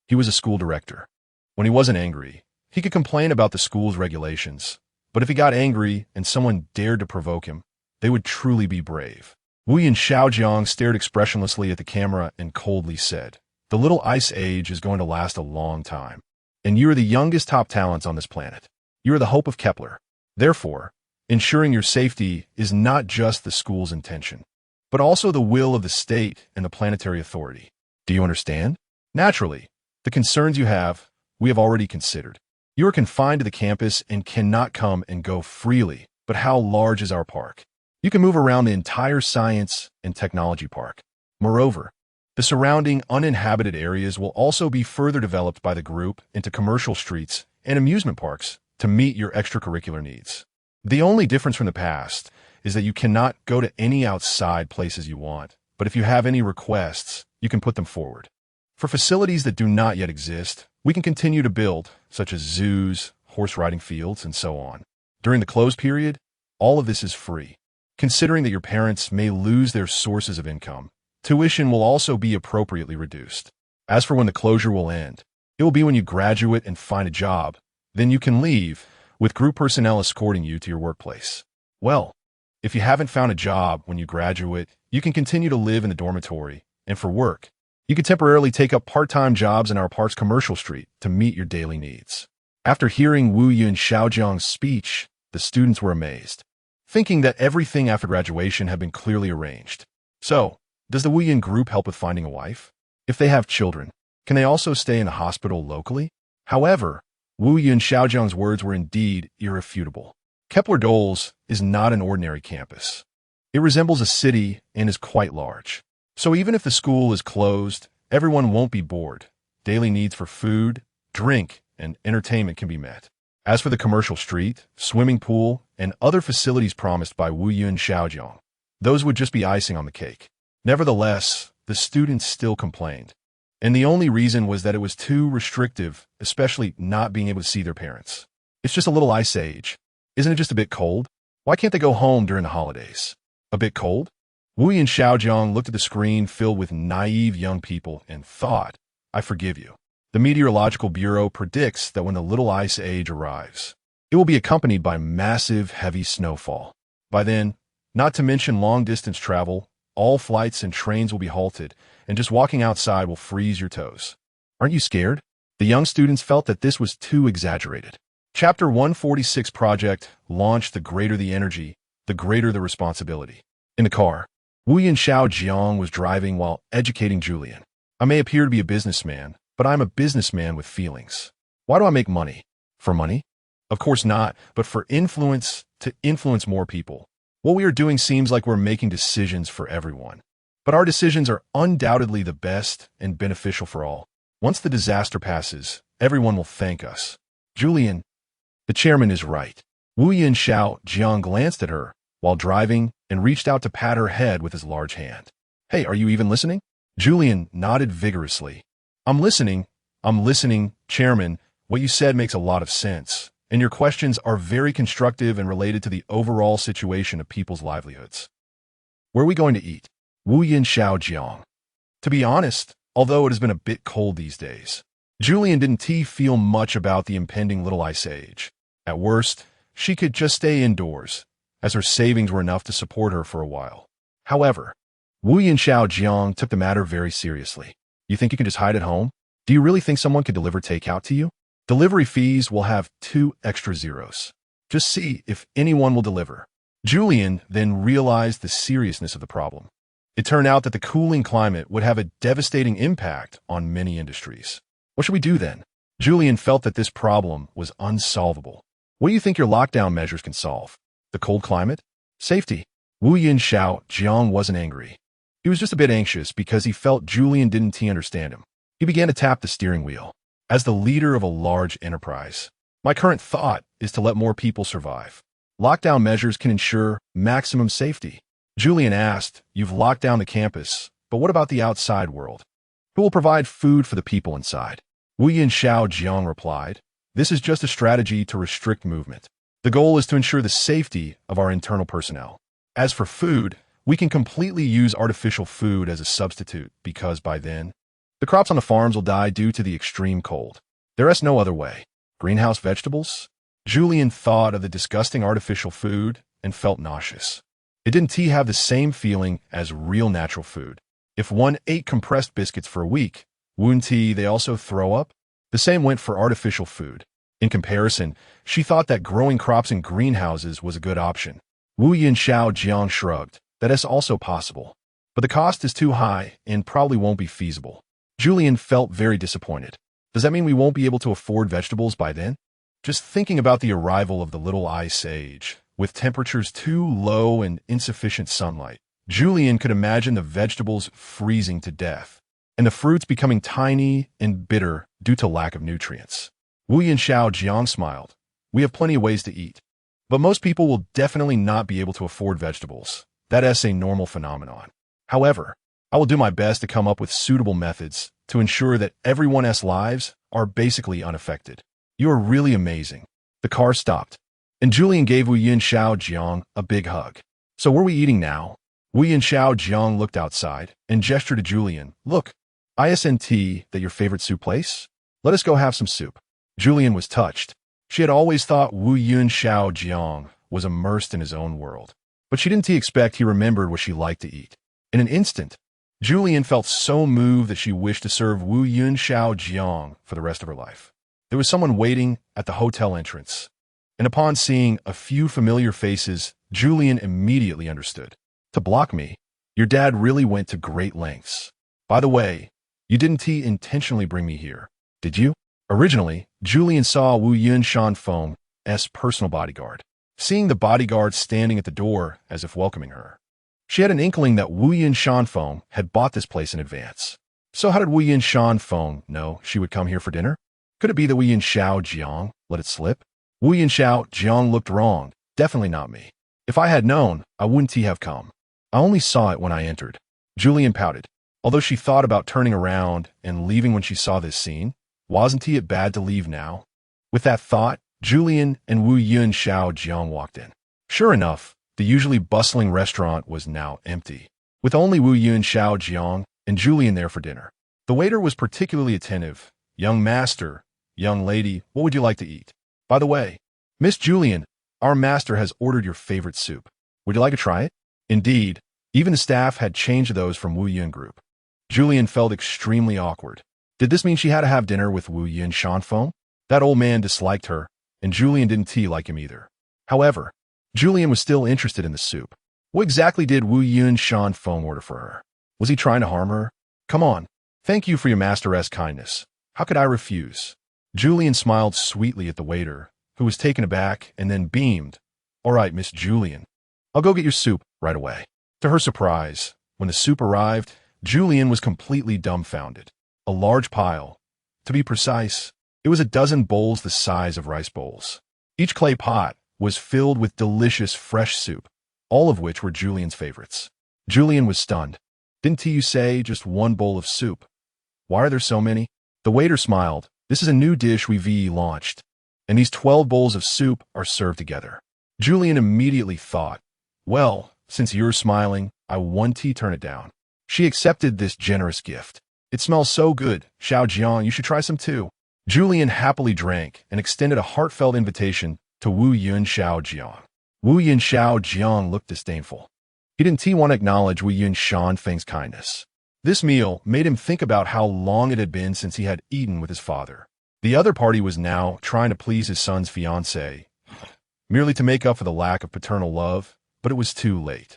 Speaker 1: He was a school director. When he wasn't angry, he could complain about the school's regulations, but if he got angry and someone dared to provoke him, they would truly be brave. Wu Yun Xiaojiang stared expressionlessly at the camera and coldly said, "The Little Ice Age is going to last a long time, and you are the youngest top talents on this planet. You are the hope of Kepler. Therefore, ensuring your safety is not just the school's intention, but also the will of the state and the planetary authority. Do you understand? Naturally, the concerns you have, we have already considered. You are confined to the campus and cannot come and go freely, but how large is our park? You can move around the entire science and technology park. Moreover, the surrounding uninhabited areas will also be further developed by the group into commercial streets and amusement parks to meet your extracurricular needs. The only difference from the past is that you cannot go to any outside places you want, but if you have any requests, you can put them forward. For facilities that do not yet exist, we can continue to build, such as zoos, horse riding fields, and so on. During the closed period, all of this is free. Considering that your parents may lose their sources of income, tuition will also be appropriately reduced. As for when the closure will end, it will be when you graduate and find a job. Then you can leave, with group personnel escorting you to your workplace. Well, if you haven't found a job when you graduate, you can continue to live in the dormitory, and for work, you can temporarily take up part-time jobs in our park's commercial street to meet your daily needs. After hearing Wu Yun Xiaojiang's speech, the students were amazed, thinking that everything after graduation had been clearly arranged. So, does the Wu Yun group help with finding a wife? If they have children, can they also stay in a hospital locally? However, Wu Yun Xiaojiang's words were indeed irrefutable. Kepler Doles is not an ordinary campus. It resembles a city and is quite large. So even if the school is closed, everyone won't be bored. Daily needs for food, drink, and entertainment can be met. As for the commercial street, swimming pool, and other facilities promised by Wu Yun Xiaojiang, those would just be icing on the cake. Nevertheless, the students still complained. And the only reason was that it was too restrictive, especially not being able to see their parents. It's just a little ice age. Isn't it just a bit cold? Why can't they go home during the holidays? A bit cold? Wu Yun Xiaojiang looked at the screen filled with naive young people and thought, "I forgive you." The Meteorological Bureau predicts that when the Little Ice Age arrives, it will be accompanied by massive, heavy snowfall. By then, not to mention long-distance travel, all flights and trains will be halted, and just walking outside will freeze your toes. Aren't you scared? The young students felt that this was too exaggerated. Chapter 146 Project launched. The greater the energy, the greater the responsibility. In the car, Wu Yun Xiaojiang was driving while educating Julian. "I may appear to be a businessman, but I'm a businessman with feelings. Why do I make money? For money? Of course not, but for influence, to influence more people. What we are doing seems like we're making decisions for everyone. but our decisions are undoubtedly the best and beneficial for all. Once the disaster passes, everyone will thank us. Julian, the chairman is right. Wu Yin-Shao Jiang glanced at her while driving and reached out to pat her head with his large hand. Hey, are you even listening? Julian nodded vigorously. I'm listening, Chairman. What you said makes a lot of sense, and your questions are very constructive and related to the overall situation of people's livelihoods. Where are we going to eat? Wu Yin-Shao Jiang. To be honest, although it has been a bit cold these days, Julian didn't feel much about the impending little ice age. At worst, she could just stay indoors, as her savings were enough to support her for a while. However, Wu Yin-Shao Jiang took the matter very seriously. You think you can just hide at home? Do you really think someone could deliver takeout to you? Delivery fees will have 2 extra zeros. Just see if anyone will deliver. Julian then realized the seriousness of the problem. It turned out that the cooling climate would have a devastating impact on many industries. What should we do then? Julian felt that this problem was unsolvable. What do you think your lockdown measures can solve? The cold climate? Safety? Wu Yin-Shao Jiang wasn't angry. He was just a bit anxious because he felt Julian didn't understand him. He began to tap the steering wheel. As the leader of a large enterprise, my current thought is to let more people survive. Lockdown measures can ensure maximum safety. Julian asked, You've locked down the campus, but what about the outside world? Who will provide food for the people inside? Wu Yin-Shao Jiang replied, This is just a strategy to restrict movement. The goal is to ensure the safety of our internal personnel. As for food, we can completely use artificial food as a substitute because by then, the crops on the farms will die due to the extreme cold. There is no other way. Greenhouse vegetables? Julian thought of the disgusting artificial food and felt nauseous. It didn't have the same feeling as real natural food. If one ate compressed biscuits for a week, wouldn't they also throw up? The same went for artificial food. In comparison, she thought that growing crops in greenhouses was a good option. Wu Yin-Shao Jiang shrugged. That is also possible. But the cost is too high and probably won't be feasible. Julian felt very disappointed. Does that mean we won't be able to afford vegetables by then? Just thinking about the arrival of the little ice age, with temperatures too low and insufficient sunlight, Julian could imagine the vegetables freezing to death, and the fruits becoming tiny and bitter due to lack of nutrients. Wu Yin-Shao Jiang smiled. We have plenty of ways to eat. But most people will definitely not be able to afford vegetables. That is a normal phenomenon. However, I will do my best to come up with suitable methods to ensure that everyone's lives are basically unaffected. You are really amazing. The car stopped, and Julian gave Wu Yin-Shao Jiang a big hug. So where are we eating now? Wu Yin-Shao Jiang looked outside and gestured to Julian. Look, isn't that your favorite soup place? Let us go have some soup. Julian was touched. She had always thought Wu Yin-Shao Jiang was immersed in his own world. But she didn't expect he remembered what she liked to eat. In an instant, Julian felt so moved that she wished to serve Wu Yin-Shao Jiang for the rest of her life. There was someone waiting at the hotel entrance, and upon seeing a few familiar faces, Julian immediately understood. To block me, your dad really went to great lengths. By the way, you didn't intentionally bring me here, did you? Originally, Julian saw Wu Yin-Shan-Feng's personal bodyguard, seeing the bodyguard standing at the door as if welcoming her. She had an inkling that Wu Yin-Shan-Feng had bought this place in advance. So how did Wu Yin-Shan-Feng know she would come here for dinner? Could it be that Wu Yin-Shao Jiang let it slip? Wu Yin-Shao Jiang looked wrong. Definitely not me. If I had known, I wouldn't have come. I only saw it when I entered. Julian pouted. Although she thought about turning around and leaving when she saw this scene, wasn't it bad to leave now? With that thought, Julian and Wu Yin-Shao Jiang walked in. Sure enough, the usually bustling restaurant was now empty, with only Wu Yin-Shao Jiang and Julian there for dinner. The waiter was particularly attentive. Young master, young lady, what would you like to eat? By the way, Miss Julian, our master has ordered your favorite soup. Would you like to try it? Indeed, even the staff had changed those from Wu Yin Group. Julian felt extremely awkward. Did this mean she had to have dinner with Wu Yin-Shan-Feng? That old man disliked her, and Julian didn't like him either. However, Julian was still interested in the soup. What exactly did Wu Yin-Shan-Feng order for her? Was he trying to harm her? Come on. Thank you for your master's kindness. How could I refuse? Julian smiled sweetly at the waiter, who was taken aback and then beamed. All right, Miss Julian. I'll go get your soup right away. To her surprise, When the soup arrived, Julian was completely dumbfounded. A large pile. To be precise, it was a dozen bowls the size of rice bowls. Each clay pot was filled with delicious fresh soup, all of which were Julian's favorites. Julian was stunned. Didn't you say just one bowl of soup? Why are there so many? The waiter smiled. This is a new dish we've launched, and these 12 bowls of soup are served together. Julian immediately thought, well, since you're smiling, I want to turn it down. She accepted this generous gift. It smells so good, Xiao Jiang, you should try some too. Julian happily drank and extended a heartfelt invitation to Wu Yun Xiao Jiang. Wu Yun Xiao Jiang looked disdainful. He didn't want to acknowledge Wu Yun Shanfeng's kindness. This meal made him think about how long it had been since he had eaten with his father. The other party was now trying to please his son's fiancée, merely to make up for the lack of paternal love, but it was too late.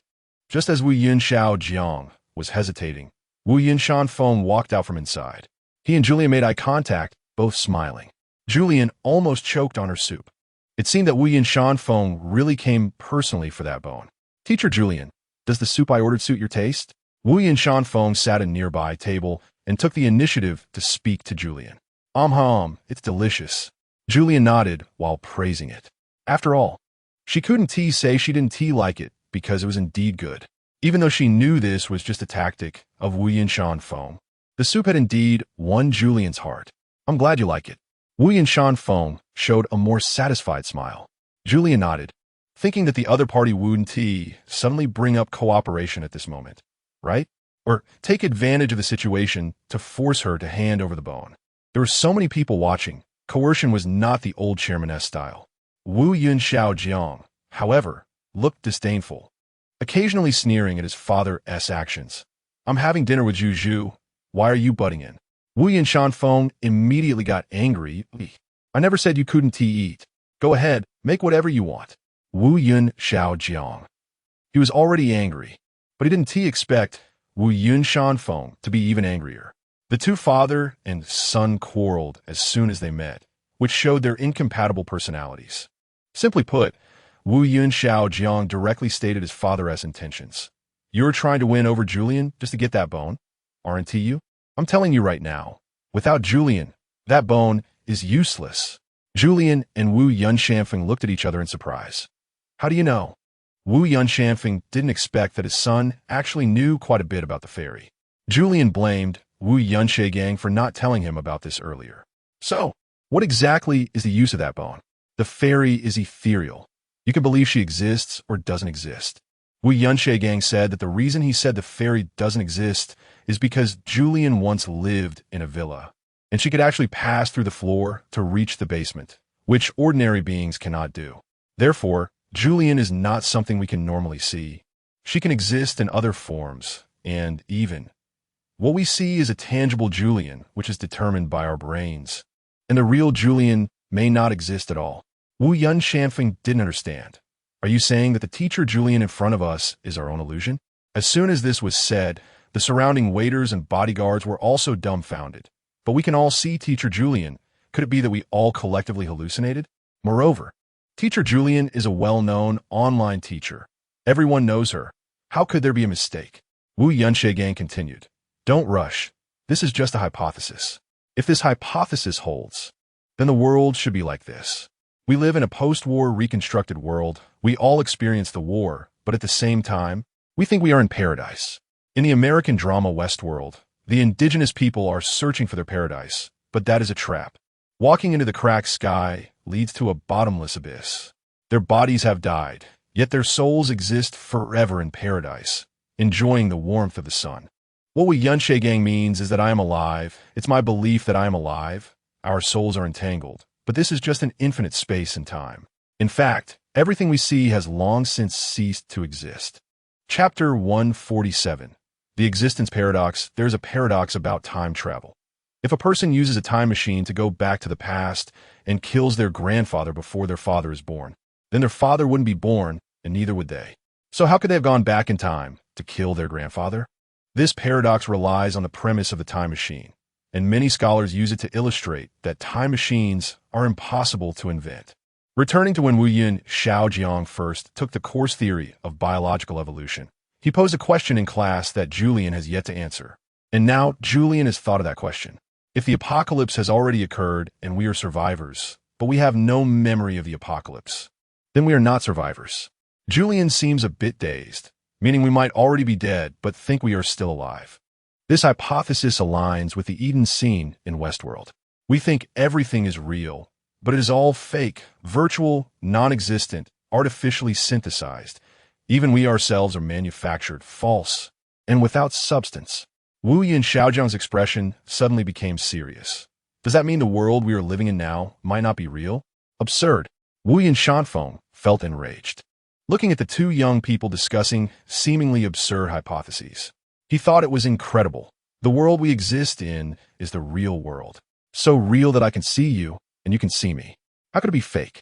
Speaker 1: Just as Wu Yun Xiao Jiang was hesitating, Wu Yun Shanfeng walked out from inside. He and Julian made eye contact, both smiling. Julian almost choked on her soup. It seemed that Wu Yun Shanfeng really came personally for that bone. Teacher Julian, does the soup I ordered suit your taste? Wu Yun Shanfeng sat at a nearby table and took the initiative to speak to Julian. It's delicious. Julian nodded while praising it. After all, she couldn't say she didn't like it because it was indeed good. Even though she knew this was just a tactic of Wu Yun Shanfeng, the soup had indeed won Julian's heart. I'm glad you like it. Wu Yun Shanfeng showed a more satisfied smile. Julian nodded, thinking that the other party wouldn't suddenly bring up cooperation at this moment, right? Or take advantage of the situation to force her to hand over the bone. There were so many people watching. Coercion was not the old chairman-esque style. Wu Yun Xiao Jiang, however, looked disdainful, occasionally sneering at his father's actions. I'm having dinner with Zhu. Why are you butting in? Wu Yun Shanfeng immediately got angry. I never said you couldn't eat. Go ahead, make whatever you want. Wu Yun Xiao Jiang. He was already angry, but he didn't expect Wu Yun Shanfeng to be even angrier. The two father and son quarreled as soon as they met, which showed their incompatible personalities. Simply put, Wu Yun Xiao Jiang directly stated his father's intentions. You're trying to win over Julian just to get that bone, aren't you? I'm telling you right now, without Julian, that bone is useless. Julian and Wu Yun Shanfeng looked at each other in surprise. How do you know? Wu Yun Shanfeng didn't expect that his son actually knew quite a bit about the fairy. Julian blamed Wu Yun Shanfeng for not telling him about this earlier. So, what exactly is the use of that bone? The fairy is ethereal. You can believe she exists or doesn't exist. Wu Yun Shanfeng said that the reason he said the fairy doesn't exist is because Julian once lived in a villa, and she could actually pass through the floor to reach the basement, which ordinary beings cannot do. Therefore, Julian is not something we can normally see. She can exist in other forms, and even what we see is a tangible Julian, which is determined by our brains. And the real Julian may not exist at all. Wu Yun Shanfeng didn't understand. Are you saying that the teacher Julian in front of us is our own illusion? As soon as this was said, the surrounding waiters and bodyguards were also dumbfounded. But we can all see teacher Julian. Could it be that we all collectively hallucinated? Moreover, teacher Julian is a well-known online teacher. Everyone knows her. How could there be a mistake? Wu Yun Shanfeng continued. Don't rush. This is just a hypothesis. If this hypothesis holds, then the world should be like this. We live in a post-war reconstructed world. We all experience the war, but at the same time, we think we are in paradise. In the American drama Westworld, the indigenous people are searching for their paradise, but that is a trap. Walking into the cracked sky leads to a bottomless abyss. Their bodies have died, yet their souls exist forever in paradise, enjoying the warmth of the sun. What Wu Yun Shanfeng means is that I am alive. It's my belief that I am alive. Our souls are entangled, but this is just an infinite space and time. In fact, everything we see has long since ceased to exist. Chapter 147. The Existence Paradox. There's a paradox about time travel. If a person uses a time machine to go back to the past and kills their grandfather before their father is born, then their father wouldn't be born, and neither would they. So how could they have gone back in time to kill their grandfather? This paradox relies on the premise of the time machine, and many scholars use it to illustrate that time machines are impossible to invent. Returning to when Wu Yun Xiao Jiang first took the course theory of biological evolution, He posed a question in class that Julian has yet to answer. And now Julian has thought of that question. If the apocalypse has already occurred and we are survivors, but we have no memory of the apocalypse, then we are not survivors. Julian seems a bit dazed, meaning we might already be dead but think we are still alive. This hypothesis aligns with the Eden scene in Westworld. We think everything is real, but it is all fake, virtual, non-existent, artificially synthesized. Even we ourselves are manufactured, false, and without substance. Wu Yin Xiaojiang's expression suddenly became serious. Does that mean the world we are living in now might not be real? Absurd. Wu Yin Shanfeng felt enraged, looking at the two young people discussing seemingly absurd hypotheses. He thought it was incredible. The world we exist in is the real world. So real that I can see you, and you can see me. How could it be fake?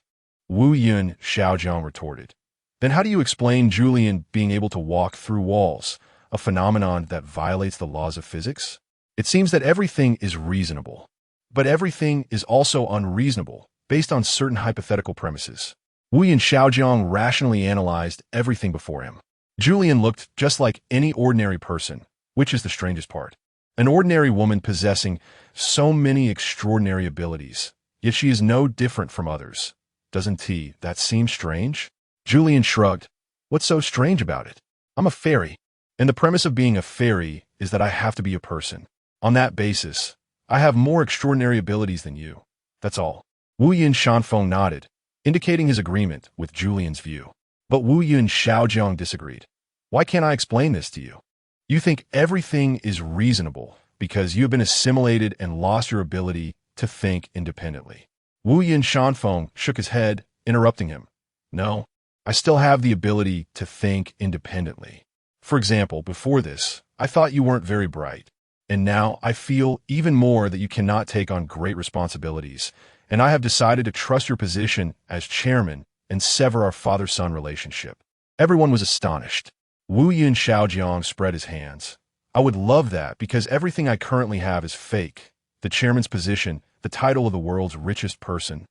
Speaker 1: Wu Yun Xiaojiang retorted. Then how do you explain Julian being able to walk through walls, a phenomenon that violates the laws of physics? It seems that everything is reasonable. But everything is also unreasonable, based on certain hypothetical premises. Wu Yun Xiaojiang rationally analyzed everything before him. Julian looked just like any ordinary person, which is the strangest part. An ordinary woman possessing so many extraordinary abilities, yet she is no different from others. Doesn't that seem strange? Julian shrugged. What's so strange about it? I'm a fairy, and the premise of being a fairy is that I have to be a person. On that basis, I have more extraordinary abilities than you. That's all. Wu Yin Shanfeng nodded, indicating his agreement with Julian's view. But Wu Yun Xiaojiang disagreed. Why can't I explain this to you? You think everything is reasonable because you have been assimilated and lost your ability to think independently. Wu Yin Shanfeng shook his head, interrupting him. No, I still have the ability to think independently. For example, before this, I thought you weren't very bright. And now I feel even more that you cannot take on great responsibilities, and I have decided to trust your position as chairman and sever our father-son relationship. Everyone was astonished. Wu Yun Xiaojiang spread his hands. I would love that because everything I currently have is fake. The chairman's position, the title of the world's richest person,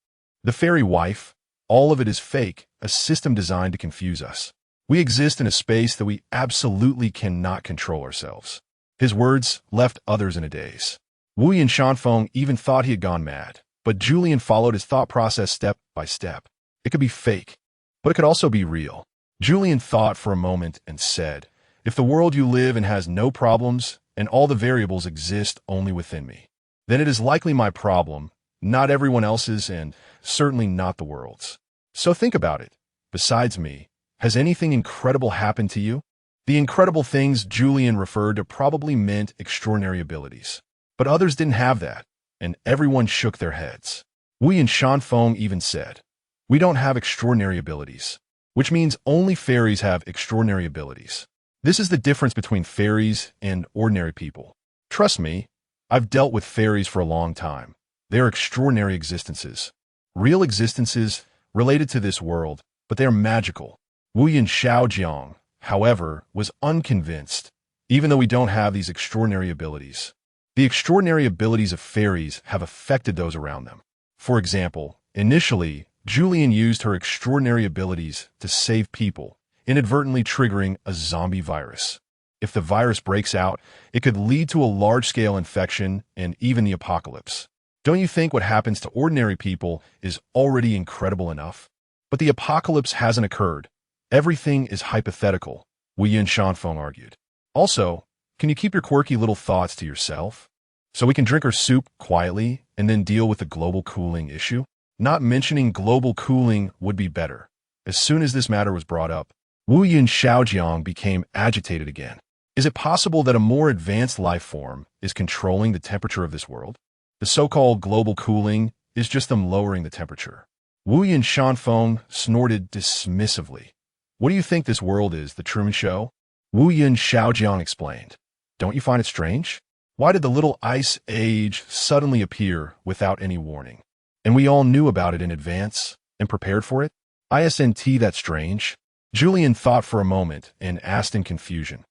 Speaker 1: the fairy wife, all of it is fake, a system designed to confuse us. We exist in a space that we absolutely cannot control ourselves. His words left others in a daze. Wu Yin Shanfeng even thought he had gone mad, but Julian followed his thought process step by step. It could be fake, but it could also be real. Julian thought for a moment and said, if the world you live in has no problems and all the variables exist only within me, then it is likely my problem, not everyone else's and certainly not the world's. So think about it. Besides me, has anything incredible happened to you? The incredible things Julian referred to probably meant extraordinary abilities. But others didn't have that, and everyone shook their heads. Wu Yin Shanfeng even said, we don't have extraordinary abilities, which means only fairies have extraordinary abilities. This is the difference between fairies and ordinary people. Trust me, I've dealt with fairies for a long time. They are extraordinary existences. Real existences related to this world, but they are magical. Wu Yin Xiaojiang, however, was unconvinced, even though we don't have these extraordinary abilities. The extraordinary abilities of fairies have affected those around them. For example, initially, Julian used her extraordinary abilities to save people, inadvertently triggering a zombie virus. If the virus breaks out, it could lead to a large-scale infection and even the apocalypse. Don't you think what happens to ordinary people is already incredible enough? But the apocalypse hasn't occurred. Everything is hypothetical, Wu Yin Shanfeng argued. Also, can you keep your quirky little thoughts to yourself? So we can drink our soup quietly and then deal with the global cooling issue? Not mentioning global cooling would be better. As soon as this matter was brought up, Wu Yin Xiaojiang became agitated again. Is it possible that a more advanced life form is controlling the temperature of this world? The so-called global cooling is just them lowering the temperature. Wu Yin Shanfeng snorted dismissively. What do you think this world is, the Truman Show? Wu Yin Xiaojiang explained. Don't you find it strange? Why did the little ice age suddenly appear without any warning? And we all knew about it in advance and prepared for it? Isn't that strange? Julian thought for a moment and asked in confusion.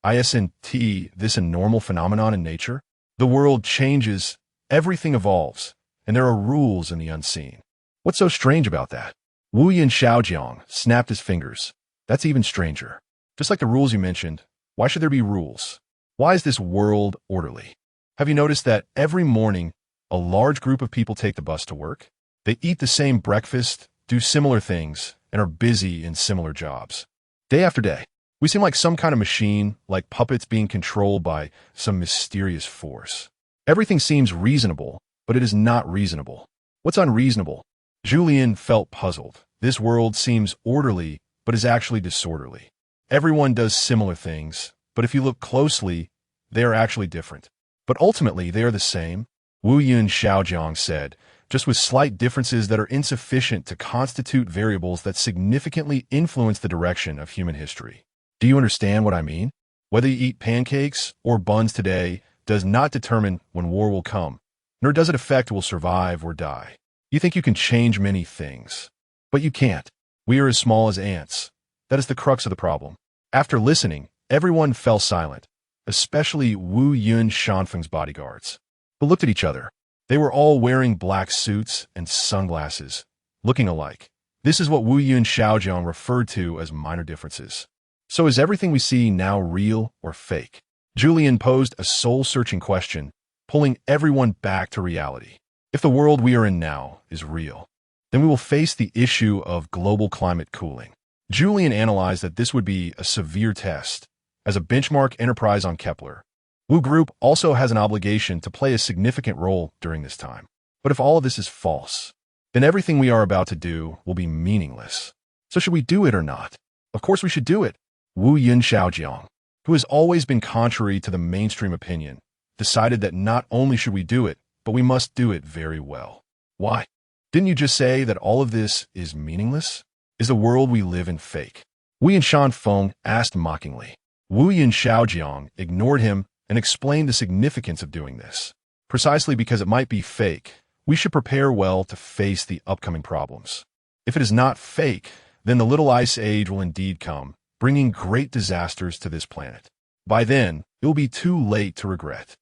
Speaker 1: Isn't this a normal phenomenon in nature? The world changes, everything evolves, and there are rules in the unseen. What's so strange about that? Wu Yin Xiaojiang snapped his fingers. That's even stranger. Just like the rules you mentioned, why should there be rules? Why is this world orderly? Have you noticed that every morning, a large group of people take the bus to work? They eat the same breakfast, do similar things, and are busy in similar jobs. Day after day, we seem like some kind of machine, like puppets being controlled by some mysterious force. Everything seems reasonable, but it is not reasonable. What's unreasonable? Julian felt puzzled. This world seems orderly, but is actually disorderly. Everyone does similar things, but if you look closely, they are actually different. But ultimately, they are the same, Wu Yun Xiaojiang said, just with slight differences that are insufficient to constitute variables that significantly influence the direction of human history. Do you understand what I mean? Whether you eat pancakes or buns today does not determine when war will come, nor does it affect who will survive or die. You think you can change many things, but you can't. We are as small as ants. That is the crux of the problem. After listening, everyone fell silent, especially Wu Yun Shanfeng's bodyguards, but looked at each other. They were all wearing black suits and sunglasses, looking alike. This is what Wu Yun Xiaojiang referred to as minor differences. So is everything we see now real or fake? Julian posed a soul-searching question, pulling everyone back to reality. If the world we are in now is real, then we will face the issue of global climate cooling. Julian analyzed that this would be a severe test. As a benchmark enterprise on Kepler, Wu Group also has an obligation to play a significant role during this time. But if all of this is false, then everything we are about to do will be meaningless. So should we do it or not? Of course we should do it. Wu Yun Xiaojiang, who has always been contrary to the mainstream opinion, decided that not only should we do it, but we must do it very well. Why? Didn't you just say that all of this is meaningless? Is the world we live in fake? Wu Yinshan asked mockingly. Wu Yun Xiaojiang ignored him and explained the significance of doing this. Precisely because it might be fake, we should prepare well to face the upcoming problems. If it is not fake, then the Little Ice Age will indeed come, bringing great disasters to this planet. By then, it will be too late to regret.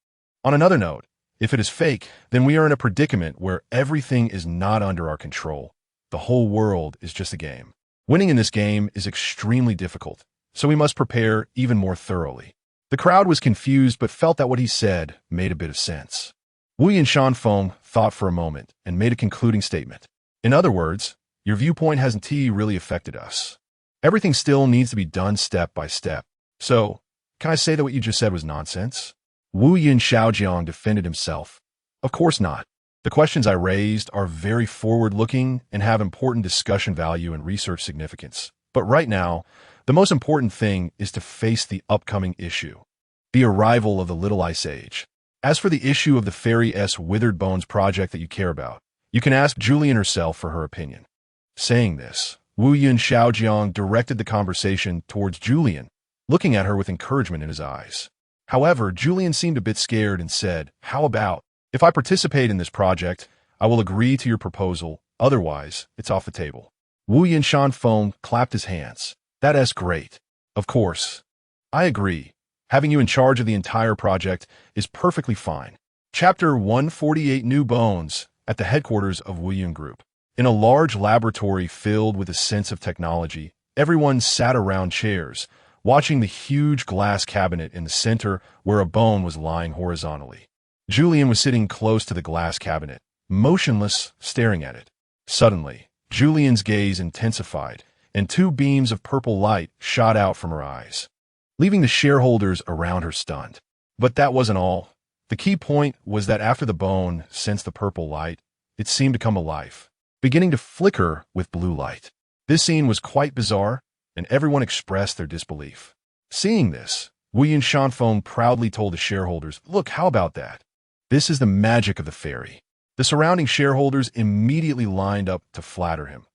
Speaker 1: On another note, if it is fake, then we are in a predicament where everything is not under our control. The whole world is just a game. Winning in this game is extremely difficult, so we must prepare even more thoroughly. The crowd was confused but felt that what he said made a bit of sense. Wu Yinshan thought for a moment and made a concluding statement. In other words, your viewpoint hasn't really affected us. Everything still needs to be done step by step. So, can I say that what you just said was nonsense? Wu Yun Xiaojiang defended himself. Of course not. The questions I raised are very forward-looking and have important discussion value and research significance. But right now, the most important thing is to face the upcoming issue, the arrival of the Little Ice Age. As for the issue of the fairy.S Withered Bones project that you care about, you can ask Julian herself for her opinion. Saying this, Wu Yun Xiaojiang directed the conversation towards Julian, looking at her with encouragement in his eyes. However, Julian seemed a bit scared and said, "How about, if I participate in this project, I will agree to your proposal, otherwise, it's off the table." Wu Yinshan clapped his hands. "That's great. Of course. I agree. Having you in charge of the entire project is perfectly fine." Chapter 148 New Bones at the headquarters of Wu Yun Group. In a large laboratory filled with a sense of technology, everyone sat around chairs, watching the huge glass cabinet in the center where a bone was lying horizontally. Julian was sitting close to the glass cabinet, motionless, staring at it. Suddenly, Julian's gaze intensified, and two beams of purple light shot out from her eyes, leaving the shareholders around her stunned. But that wasn't all. The key point was that after the bone sensed the purple light, it seemed to come alive, beginning to flicker with blue light. This scene was quite bizarre, and everyone expressed their disbelief. Seeing this, Wu Yinshan proudly told the shareholders, "Look, how about that? This is the magic of the fairy." The surrounding shareholders immediately lined up to flatter him.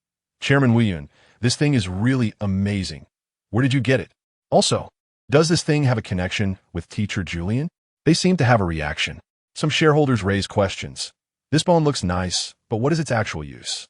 Speaker 1: "Chairman Wu Yun, this thing is really amazing. Where did you get it? Also, does this thing have a connection with Teacher Julian?" They seemed to have a reaction. Some shareholders raised questions. "This bone looks nice, but what is its actual use?"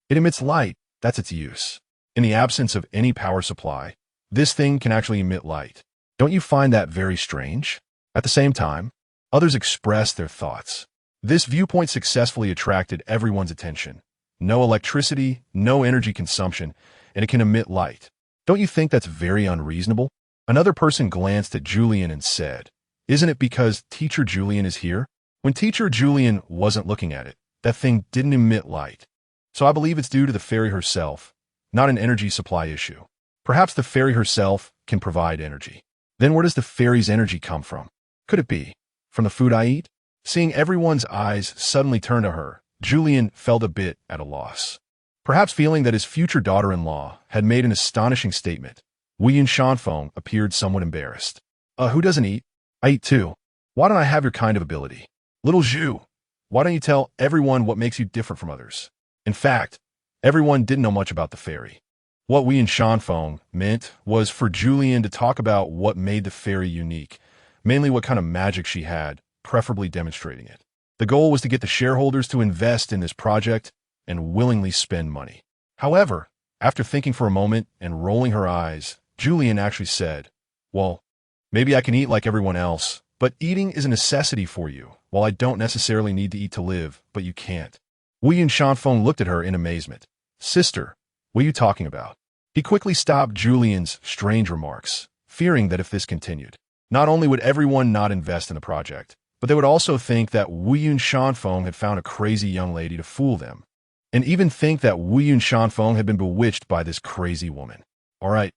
Speaker 1: "It emits light, that's its use. In the absence of any power supply, this thing can actually emit light. Don't you find that very strange?" At the same time, others expressed their thoughts. This viewpoint successfully attracted everyone's attention. No electricity, no energy consumption, and it can emit light. Don't you think that's very unreasonable? Another person glanced at Julian and said, "Isn't it because Teacher Julian is here?" When Teacher Julian wasn't looking at it, that thing didn't emit light. So I believe it's due to the fairy herself, not an energy supply issue. Perhaps the fairy herself can provide energy. Then where does the fairy's energy come from? Could it be from the food I eat? Seeing everyone's eyes suddenly turn to her, Julian felt a bit at a loss. Perhaps feeling that his future daughter-in-law had made an astonishing statement, Wuyun Shanfeng appeared somewhat embarrassed. Who doesn't eat? I eat too. Why don't I have your kind of ability? Little Zhu, why don't you tell everyone what makes you different from others? In fact, everyone didn't know much about the fairy. What Wuyun Shanfeng meant was for Julian to talk about what made the fairy unique, mainly what kind of magic she had, preferably demonstrating it. The goal was to get the shareholders to invest in this project and willingly spend money. However, after thinking for a moment and rolling her eyes, Julian actually said, "Well, maybe I can eat like everyone else, but eating is a necessity for you. While I don't necessarily need to eat to live, but you can't." Wuyun Shanfeng looked at her in amazement. "Sister, what are you talking about?" He quickly stopped Julian's strange remarks, fearing that if this continued, not only would everyone not invest in the project, but they would also think that Wuyun Shanfeng had found a crazy young lady to fool them, and even think that Wuyun Shanfeng had been bewitched by this crazy woman. All right,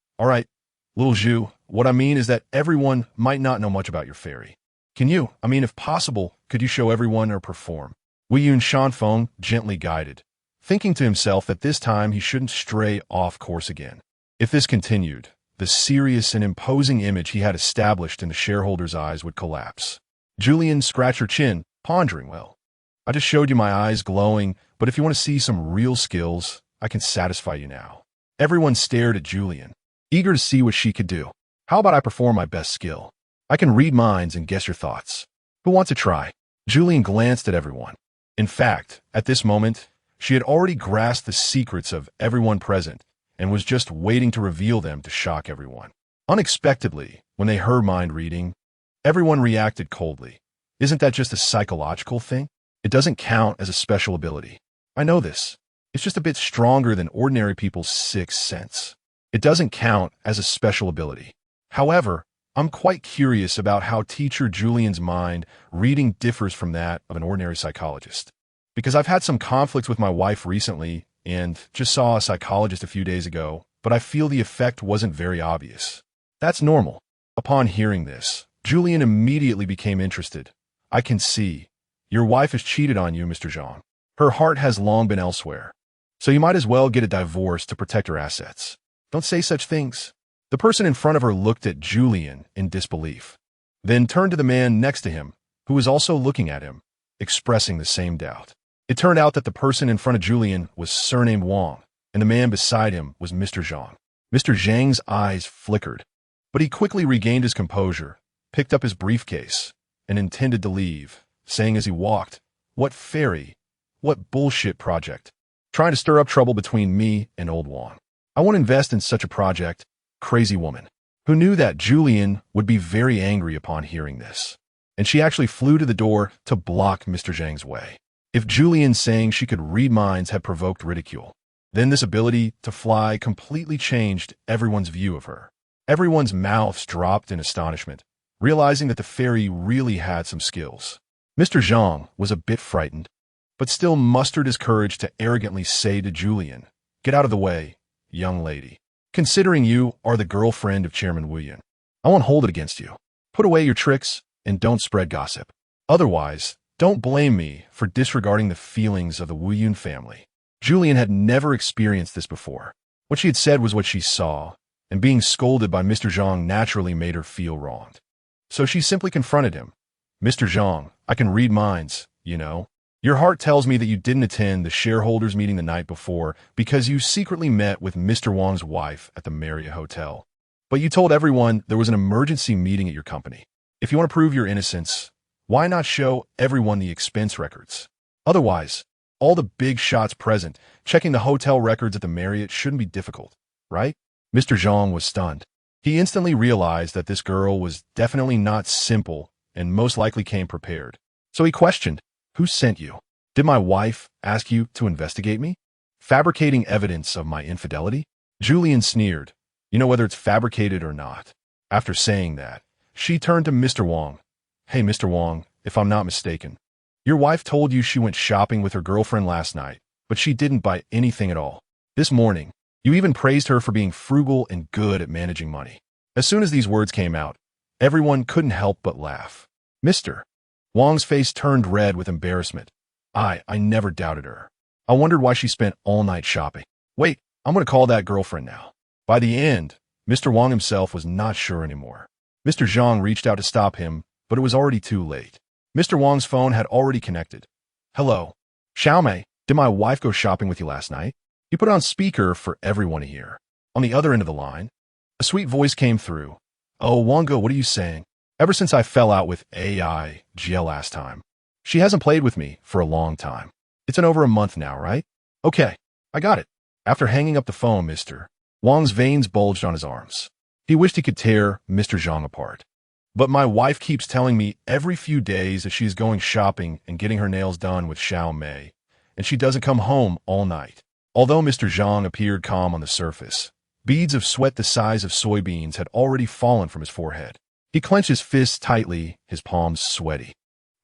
Speaker 1: little Zhu, what I mean is that everyone might not know much about your fairy. If possible, could you show everyone or perform? Wuyun Shanfeng gently guided, thinking to himself that this time he shouldn't stray off course again. If this continued, the serious and imposing image he had established in the shareholders' eyes would collapse. Julian scratched her chin, pondering, "Well, I just showed you my eyes glowing, but if you want to see some real skills, I can satisfy you now." Everyone stared at Julian, eager to see what she could do. "How about I perform my best skill? I can read minds and guess your thoughts. Who wants to try?" Julian glanced at everyone. In fact, at this moment, she had already grasped the secrets of everyone present and was just waiting to reveal them to shock everyone. Unexpectedly, when they heard mind reading, everyone reacted coldly. "Isn't that just a psychological thing? It doesn't count as a special ability. I know this. It's just a bit stronger than ordinary people's sixth sense. It doesn't count as a special ability. However, I'm quite curious about how Teacher Julian's mind reading differs from that of an ordinary psychologist. Because I've had some conflicts with my wife recently and just saw a psychologist a few days ago, but I feel the effect wasn't very obvious. That's normal." Upon hearing this, Julian immediately became interested. "I can see. Your wife has cheated on you, Mr. Zhang. Her heart has long been elsewhere. So you might as well get a divorce to protect her assets." "Don't say such things." The person in front of her looked at Julian in disbelief, then turned to the man next to him, who was also looking at him, expressing the same doubt. It turned out that the person in front of Julian was surnamed Wang, and the man beside him was Mr. Zhang. Mr. Zhang's eyes flickered, but he quickly regained his composure, picked up his briefcase, and intended to leave, saying as he walked, "What fairy? What bullshit project? Trying to stir up trouble between me and old Wang. I won't invest in such a project. Crazy woman." Who knew that Julian would be very angry upon hearing this. And she actually flew to the door to block Mr. Zhang's way. If Julian saying she could read minds had provoked ridicule, then this ability to fly completely changed everyone's view of her. Everyone's mouths dropped in astonishment, realizing that the fairy really had some skills. Mr. Zhang was a bit frightened, but still mustered his courage to arrogantly say to Julian, "Get out of the way, young lady. Considering you are the girlfriend of Chairman Wuyun, I won't hold it against you. Put away your tricks and don't spread gossip. Otherwise, don't blame me for disregarding the feelings of the Wuyun family." Julian had never experienced this before. What she had said was what she saw, and being scolded by Mr. Zhang naturally made her feel wronged. So she simply confronted him. "Mr. Zhang, I can read minds, you know. Your heart tells me that you didn't attend the shareholders meeting the night before because you secretly met with Mr. Wang's wife at the Marriott Hotel. But you told everyone there was an emergency meeting at your company. If you want to prove your innocence, why not show everyone the expense records? Otherwise, all the big shots present, checking the hotel records at the Marriott shouldn't be difficult, right?" Mr. Zhang was stunned. He instantly realized that this girl was definitely not simple and most likely came prepared. So he questioned, "Who sent you? Did my wife ask you to investigate me? Fabricating evidence of my infidelity?" Julian sneered. "You know whether it's fabricated or not. After saying that, she turned to Mr. Wang. Hey, Mr. Wang, if I'm not mistaken, your wife told you she went shopping with her girlfriend last night, but she didn't buy anything at all. This morning, you even praised her for being frugal and good at managing money. As soon as these words came out, everyone couldn't help but laugh. Mr. Wang's face turned red with embarrassment. I never doubted her. I wondered why she spent all night shopping. Wait, I'm going to call that girlfriend now. By the end, Mr. Wang himself was not sure anymore. Mr. Zhang reached out to stop him, but it was already too late. Mr. Wang's phone had already connected. Hello. Xiaomei, did my wife go shopping with you last night? He put on speaker for everyone to hear. On the other end of the line, a sweet voice came through. Oh, Wango, what are you saying? Ever since I fell out with AI GL last time. She hasn't played with me for a long time. It's been over a month now, right? Okay, I got it. After hanging up the phone, Mr. Wang's veins bulged on his arms. He wished he could tear Mr. Zhang apart. But my wife keeps telling me every few days that she is going shopping and getting her nails done with Xiaomei, and she doesn't come home all night. Although Mr. Zhang appeared calm on the surface, beads of sweat the size of soybeans had already fallen from his forehead. He clenched his fists tightly, his palms sweaty.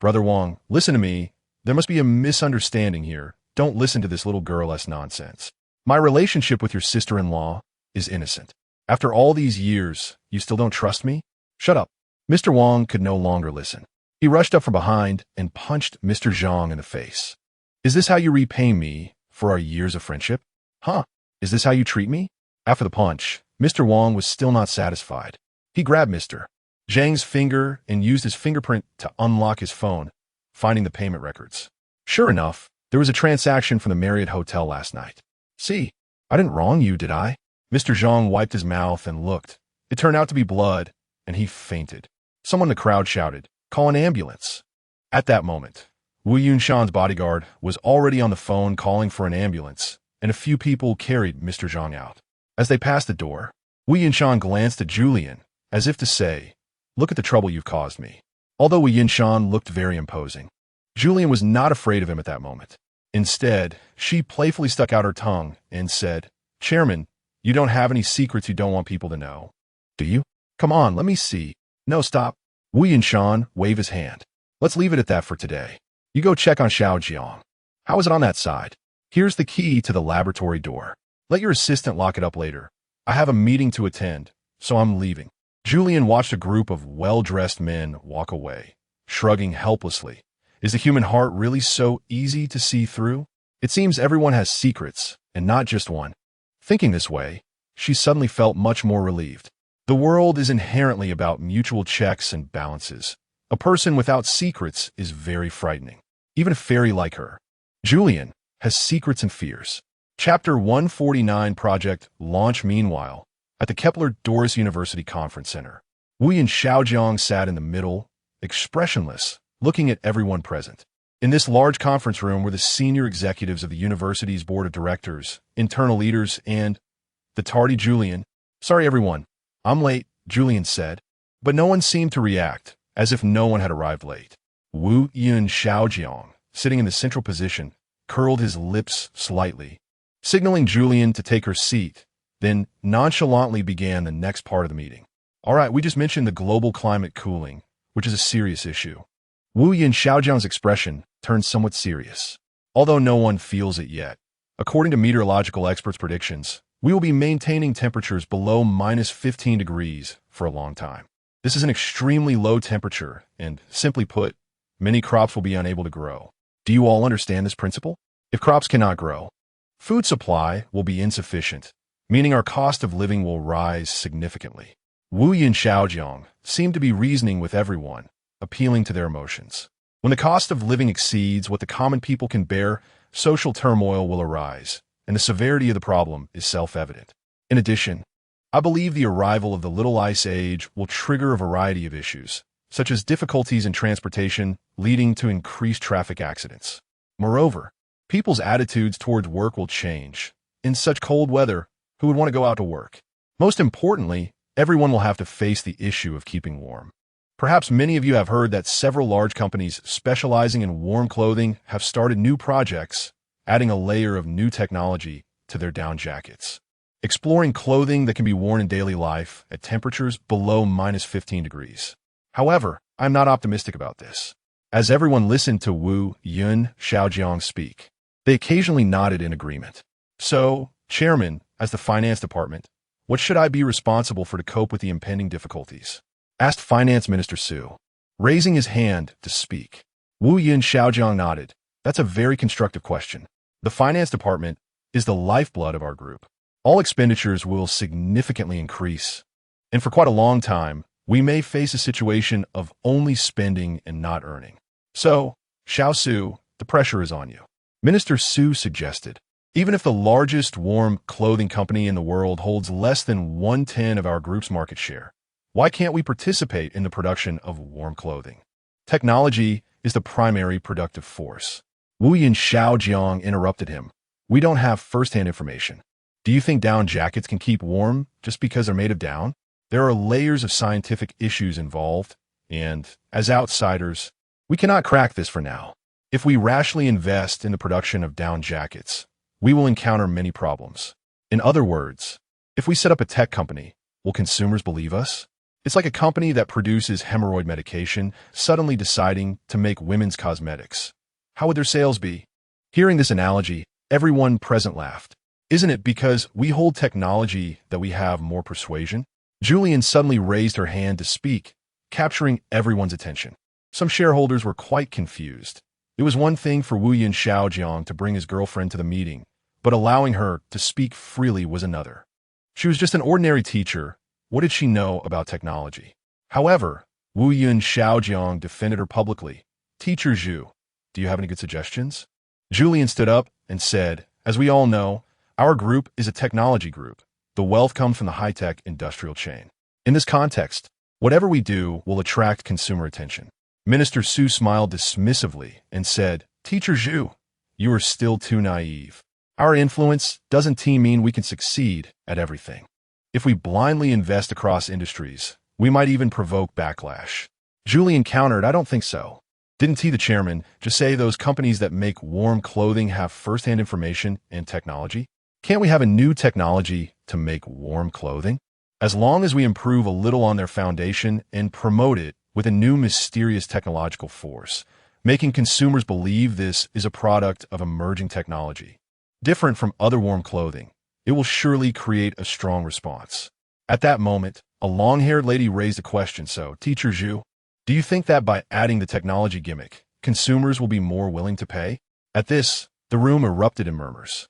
Speaker 1: Brother Wang, listen to me. There must be a misunderstanding here. Don't listen to this little girl-esque nonsense. My relationship with your sister-in-law is innocent. After all these years, you still don't trust me? Shut up. Mr. Wang could no longer listen. He rushed up from behind and punched Mr. Zhang in the face. Is this how you repay me for our years of friendship? Huh? Is this how you treat me? After the punch, Mr. Wang was still not satisfied. He grabbed Mr. Zhang's finger and used his fingerprint to unlock his phone, finding the payment records. Sure enough, there was a transaction from the Marriott Hotel last night. See, I didn't wrong you, did I? Mr. Zhang wiped his mouth and looked. It turned out to be blood, and he fainted. Someone in the crowd shouted, "Call an ambulance." At that moment, Wu Yunshan's bodyguard was already on the phone calling for an ambulance, and a few people carried Mr. Zhang out. As they passed the door, Wu Yunshan glanced at Julian, as if to say, "Look at the trouble you've caused me." Although Wu Yunshan looked very imposing, Julian was not afraid of him at that moment. Instead, she playfully stuck out her tongue and said, "Chairman, you don't have any secrets you don't want people to know, do you? Come on, let me see." No, stop. Wu Yunshan waved his hand. Let's leave it at that for today. You go check on Xiao Jiang. How is it on that side? Here's the key to the laboratory door. Let your assistant lock it up later. I have a meeting to attend, so I'm leaving. Julian watched a group of well-dressed men walk away, shrugging helplessly. Is the human heart really so easy to see through? It seems everyone has secrets, and not just one. Thinking this way, she suddenly felt much more relieved. The world is inherently about mutual checks and balances. A person without secrets is very frightening, even a fairy like her. Julian has secrets and fears. Chapter 149 Project Launch. Meanwhile, at the Kepler-Doris University Conference Center, Wu and Xiaojiang sat in the middle, expressionless, looking at everyone present. In this large conference room were the senior executives of the university's board of directors, internal leaders, and the tardy Julian. Sorry, everyone. I'm late, Julian said, but no one seemed to react, as if no one had arrived late. Wu Yun Xiaojiang, sitting in the central position, curled his lips slightly, signaling Julian to take her seat, then nonchalantly began the next part of the meeting. All right, we just mentioned the global climate cooling, which is a serious issue. Wu Yun Xiaojiang's expression turned somewhat serious. Although no one feels it yet, according to meteorological experts' predictions, we will be maintaining temperatures below -15 degrees for a long time. This is an extremely low temperature, and simply put, many crops will be unable to grow. Do you all understand this principle? If crops cannot grow, food supply will be insufficient, meaning our cost of living will rise significantly. Wu Yun Xiaojiang seemed to be reasoning with everyone, appealing to their emotions. When the cost of living exceeds what the common people can bear, social turmoil will arise, and the severity of the problem is self-evident. In addition, I believe the arrival of the Little Ice Age will trigger a variety of issues, such as difficulties in transportation leading to increased traffic accidents. Moreover, people's attitudes towards work will change. In such cold weather, who would want to go out to work? Most importantly, everyone will have to face the issue of keeping warm. Perhaps many of you have heard that several large companies specializing in warm clothing have started new projects, adding a layer of new technology to their down jackets. exploring clothing that can be worn in daily life at temperatures below -15 degrees. However, I'm not optimistic about this. As everyone listened to Wu Yun Xiaojiang speak, they occasionally nodded in agreement. So, Chairman, as the finance department, what should I be responsible for to cope with the impending difficulties? Asked Finance Minister Su, raising his hand to speak. Wu Yun Xiaojiang nodded. That's a very constructive question. The finance department is the lifeblood of our group. All expenditures will significantly increase, and for quite a long time, we may face a situation of only spending and not earning. So, Xiao Su, the pressure is on you. Minister Su suggested, even if the largest warm clothing company in the world holds less than 1/10 of our group's market share, why can't we participate in the production of warm clothing? Technology is the primary productive force. Wu Yin Xiaojiang interrupted him. We don't have first-hand information. Do you think down jackets can keep warm just because they're made of down? There are layers of scientific issues involved, and, as outsiders, we cannot crack this for now. If we rashly invest in the production of down jackets, we will encounter many problems. In other words, if we set up a tech company, will consumers believe us? It's like a company that produces hemorrhoid medication suddenly deciding to make women's cosmetics. How would their sales be? Hearing this analogy, everyone present laughed. Isn't it because we hold technology that we have more persuasion? Julian suddenly raised her hand to speak, capturing everyone's attention. Some shareholders were quite confused. It was one thing for Wu Yin Xiaojiang to bring his girlfriend to the meeting, but allowing her to speak freely was another. She was just an ordinary teacher. What did she know about technology? However, Wu Yin Xiaojiang defended her publicly. Teacher Zhu, do you have any good suggestions? Julian stood up and said, as we all know, our group is a technology group. The wealth comes from the high-tech industrial chain. In this context, whatever we do will attract consumer attention. Minister Su smiled dismissively and said, Teacher Zhu, you are still too naive. Our influence doesn't mean we can succeed at everything. If we blindly invest across industries, we might even provoke backlash. Julian countered, I don't think so. Didn't the chairman just say those companies that make warm clothing have first-hand information and technology? Can't we have a new technology to make warm clothing? As long as we improve a little on their foundation and promote it with a new mysterious technological force, making consumers believe this is a product of emerging technology, different from other warm clothing, it will surely create a strong response. At that moment, a long-haired lady raised a question. So, Teacher Zhu, do you think that by adding the technology gimmick, consumers will be more willing to pay? At this, the room erupted in murmurs.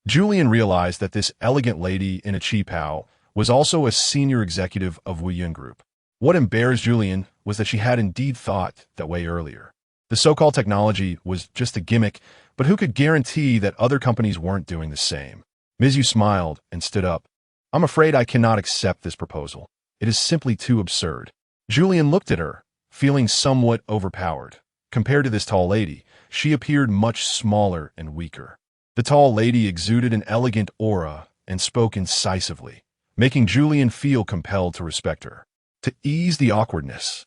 Speaker 1: Julian realized that this elegant lady in a qipao was also a senior executive of Wu Yun Group. What embarrassed Julian was that she had indeed thought that way earlier. The so-called technology was just a gimmick, but who could guarantee that other companies weren't doing the same? Ms. Yu smiled and stood up. I'm afraid I cannot accept this proposal. It is simply too absurd. Julian looked at her, feeling somewhat overpowered. Compared to this tall lady, she appeared much smaller and weaker. The tall lady exuded an elegant aura and spoke incisively, making Julian feel compelled to respect her. To ease the awkwardness,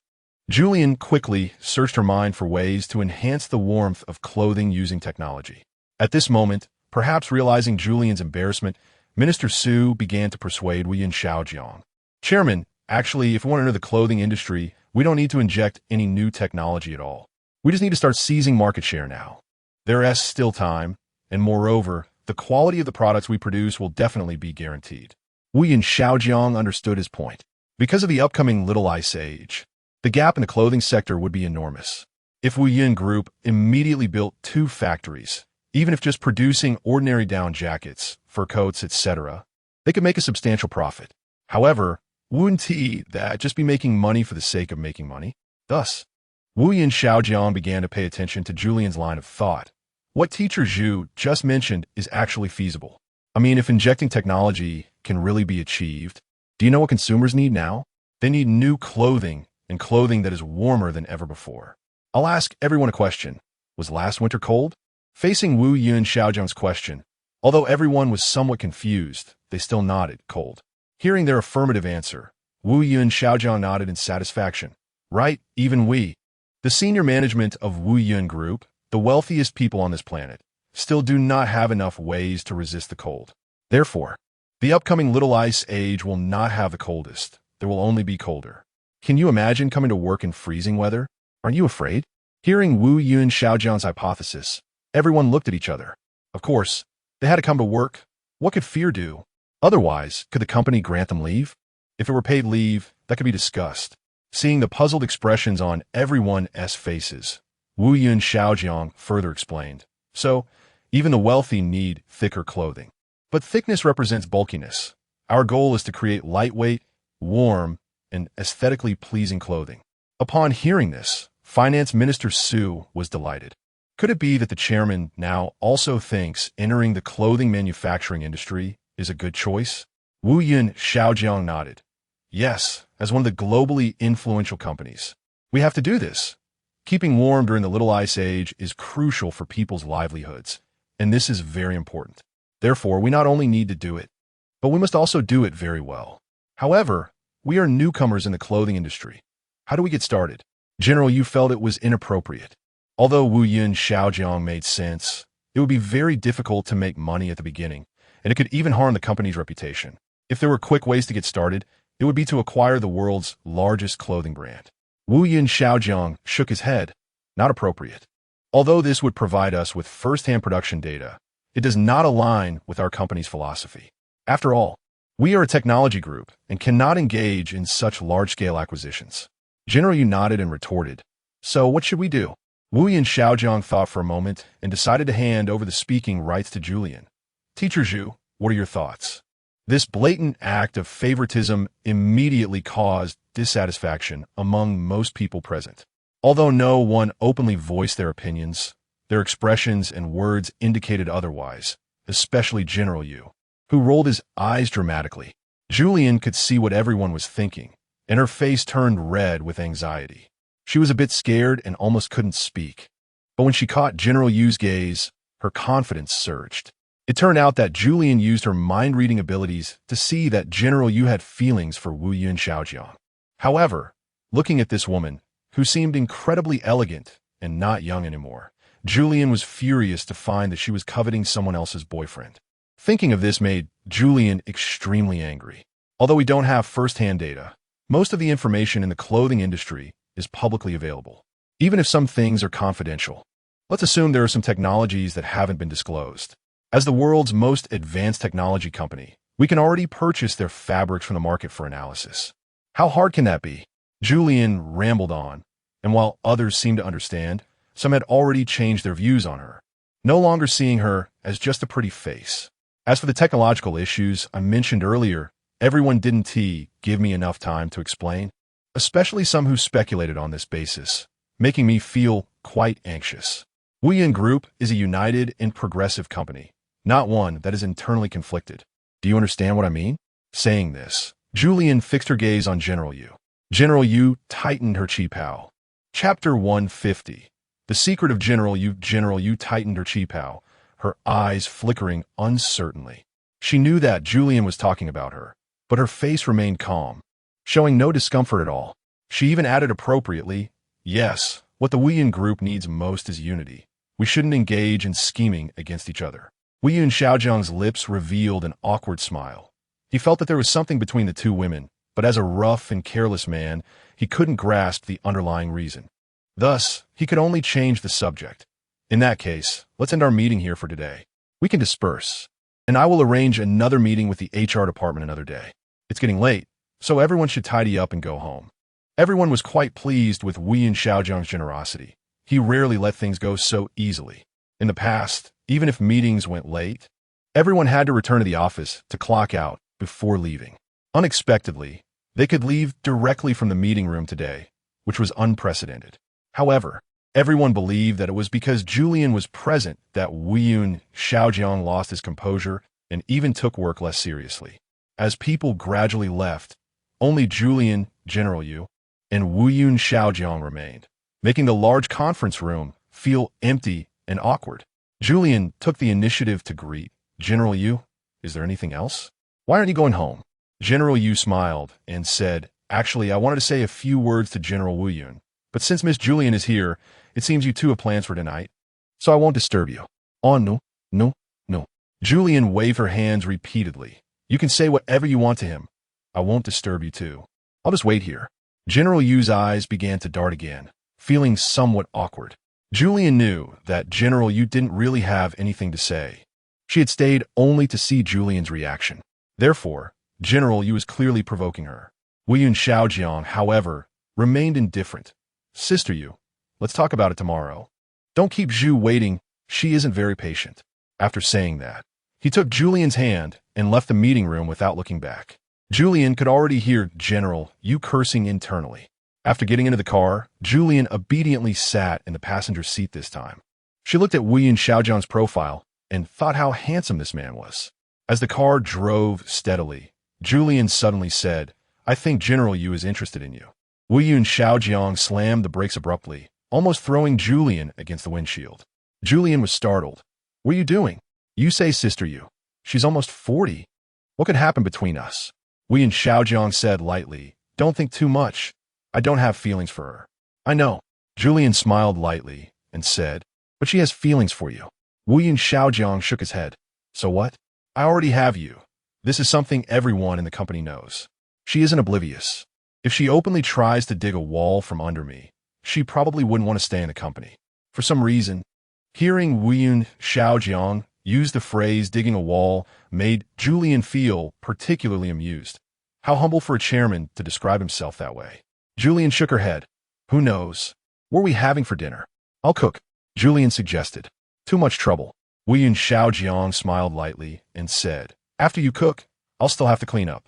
Speaker 1: Julian quickly searched her mind for ways to enhance the warmth of clothing using technology. At this moment, perhaps realizing Julian's embarrassment, Minister Su began to persuade Wu Yin Xiaojiang. Chairman, actually, if we want to enter the clothing industry, we don't need to inject any new technology at all. We just need to start seizing market share now. There is still time, and moreover, the quality of the products we produce will definitely be guaranteed. Wu Yin Xiaojiang understood his point. Because of the upcoming Little Ice Age, the gap in the clothing sector would be enormous. If Wu Yin Group immediately built 2 factories, even if just producing ordinary down jackets, fur coats, etc., they could make a substantial profit. However, wouldn't that just be making money for the sake of making money? Thus, Wu Yin Xiaojiang began to pay attention to Julian's line of thought. What Teacher Zhu just mentioned is actually feasible. I mean, if injecting technology can really be achieved, do you know what consumers need now? They need new clothing, and clothing that is warmer than ever before. I'll ask everyone a question. Was last winter cold? Facing Wu Yin Xiaojiang's question, although everyone was somewhat confused, they still nodded, cold. Hearing their affirmative answer, Wu Yin Xiaojiang nodded in satisfaction. Right, even we. The senior management of Wu Yun Group, the wealthiest people on this planet, still do not have enough ways to resist the cold. Therefore, The upcoming Little Ice Age will not have the coldest. There will only be colder. Can you imagine coming to work in freezing weather? Aren't you afraid? Hearing Wu Yun Xiaojiang's hypothesis, everyone looked at each other. Of course, they had to come to work. What could fear do? Otherwise, could the company grant them leave? If it were paid leave, that could be discussed. Seeing the puzzled expressions on everyone's faces, Wu Yun Xiaojiang further explained. So, even the wealthy need thicker clothing. But thickness represents bulkiness. Our goal is to create lightweight, warm, and aesthetically pleasing clothing. Upon hearing this, Finance Minister Su was delighted. Could it be that the chairman now also thinks entering the clothing manufacturing industry is a good choice? Wu Yun Xiaojiang nodded. Yes, as one of the globally influential companies. We have to do this. Keeping warm during the Little Ice Age is crucial for people's livelihoods, and this is very important. Therefore, we not only need to do it, but we must also do it very well. However, we are newcomers in the clothing industry. How do we get started? General Yu felt it was inappropriate. Although Wu Yun Xiaojiang made sense, it would be very difficult to make money at the beginning, and it could even harm the company's reputation. If there were quick ways to get started, it would be to acquire the world's largest clothing brand. Wu Yun Xiaojiang shook his head. Not appropriate. Although this would provide us with first-hand production data, it does not align with our company's philosophy. After all, we are a technology group and cannot engage in such large-scale acquisitions. General Yu nodded and retorted. So what should we do? Wu Yun Xiaojiang thought for a moment and decided to hand over the speaking rights to Julian. Teacher Zhu, what are your thoughts? This blatant act of favoritism immediately caused dissatisfaction among most people present. Although no one openly voiced their opinions, their expressions and words indicated otherwise, especially General Yu, who rolled his eyes dramatically. Julian could see what everyone was thinking, and her face turned red with anxiety. She was a bit scared and almost couldn't speak. But when she caught General Yu's gaze, her confidence surged. It turned out that Julian used her mind-reading abilities to see that General Yu had feelings for Wu Yun Xiaojiang. However, looking at this woman, who seemed incredibly elegant and not young anymore, Julian was furious to find that she was coveting someone else's boyfriend. Thinking of this made Julian extremely angry. Although we don't have first-hand data, most of the information in the clothing industry is publicly available, even if some things are confidential. Let's assume there are some technologies that haven't been disclosed. As the world's most advanced technology company, we can already purchase their fabrics from the market for analysis. How hard can that be? Julian rambled on, and while others seemed to understand, some had already changed their views on her, no longer seeing her as just a pretty face. As for the technological issues I mentioned earlier, everyone didn't give me enough time to explain, especially some who speculated on this basis, making me feel quite anxious. Wu Yun Group is a united and progressive company, not one that is internally conflicted. Do you understand what I mean? Saying this, Julian fixed her gaze on General Yu. General Yu tightened her chi-pao. Chapter 150. The Secret of General Yu. General Yu tightened her chi-pao, her eyes flickering uncertainly. She knew that Julian was talking about her, but her face remained calm, showing no discomfort at all. She even added appropriately, yes, what the Wu Yun Group needs most is unity. We shouldn't engage in scheming against each other. Wu Yun Xiaojiang's lips revealed an awkward smile. He felt that there was something between the two women, but as a rough and careless man, he couldn't grasp the underlying reason. Thus, he could only change the subject. In that case, let's end our meeting here for today. We can disperse, and I will arrange another meeting with the HR department another day. It's getting late, so everyone should tidy up and go home. Everyone was quite pleased with Wu Yun Xiaojiang's generosity. He rarely let things go so easily. In the past, even if meetings went late, everyone had to return to the office to clock out before leaving. Unexpectedly, they could leave directly from the meeting room today, which was unprecedented. However, everyone believed that it was because Julian was present that Wu Yun Xiaojiang lost his composure and even took work less seriously. As people gradually left, only Julian, General Yu, and Wu Yun Xiaojiang remained, making the large conference room feel empty and awkward. Julian took the initiative to greet General Yu. Is there anything else? Why aren't you going home? General Yu smiled and said, actually, I wanted to say a few words to General Wu Yun, but since Miss Julian is here, it seems you two have plans for tonight, so I won't disturb you. Oh, no, no, no. Julian waved her hands repeatedly, You can say whatever you want to him. I won't disturb you too. I'll just wait here. General Yu's eyes began to dart again, feeling somewhat awkward. Julian knew that General Yu didn't really have anything to say. She had stayed only to see Julian's reaction. Therefore, General Yu was clearly provoking her. Wuyun Xiaojiang, however, remained indifferent. Sister Yu, let's talk about it tomorrow. Don't keep Zhu waiting, she isn't very patient. After saying that, he took Julian's hand and left the meeting room without looking back. Julian could already hear General Yu cursing internally. After getting into the car, Julian obediently sat in the passenger seat this time. She looked at Wuyun Xiaojiang's profile and thought how handsome this man was. As the car drove steadily, Julian suddenly said, I think General Yu is interested in you. Wuyun Xiaojiang slammed the brakes abruptly, almost throwing Julian against the windshield. Julian was startled. What are you doing? You say Sister Yu. She's almost 40. What could happen between us? Wuyun Xiaojiang said lightly, Don't think too much. I don't have feelings for her. I know. Julian smiled lightly and said, But she has feelings for you. Wuyun Xiaojiang shook his head. So what? I already have you. This is something everyone in the company knows. She isn't oblivious. If she openly tries to dig a wall from under me, she probably wouldn't want to stay in the company. For some reason, hearing Wuyun Xiaojiang use the phrase digging a wall made Julian feel particularly amused. How humble for a chairman to describe himself that way. Julian shook her head. Who knows? What are we having for dinner? I'll cook, Julian suggested. Too much trouble. Wuyun Xiaojiang smiled lightly and said, After you cook, I'll still have to clean up.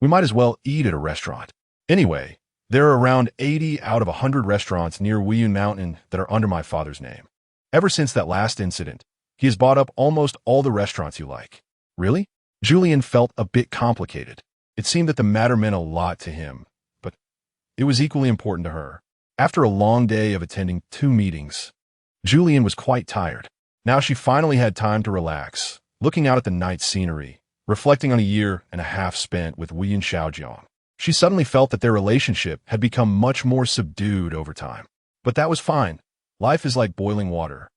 Speaker 1: We might as well eat at a restaurant. Anyway, there are around 80 out of 100 restaurants near Wuyun Mountain that are under my father's name. Ever since that last incident, he has bought up almost all the restaurants you like. Really? Julian felt a bit complicated. It seemed that the matter meant a lot to him, but it was equally important to her. After a long day of attending 2 meetings, Julian was quite tired. Now she finally had time to relax, looking out at the night scenery, reflecting on a year and a half spent with Wuyun Xiaojiang. She suddenly felt that their relationship had become much more subdued over time. But that was fine. Life is like boiling water,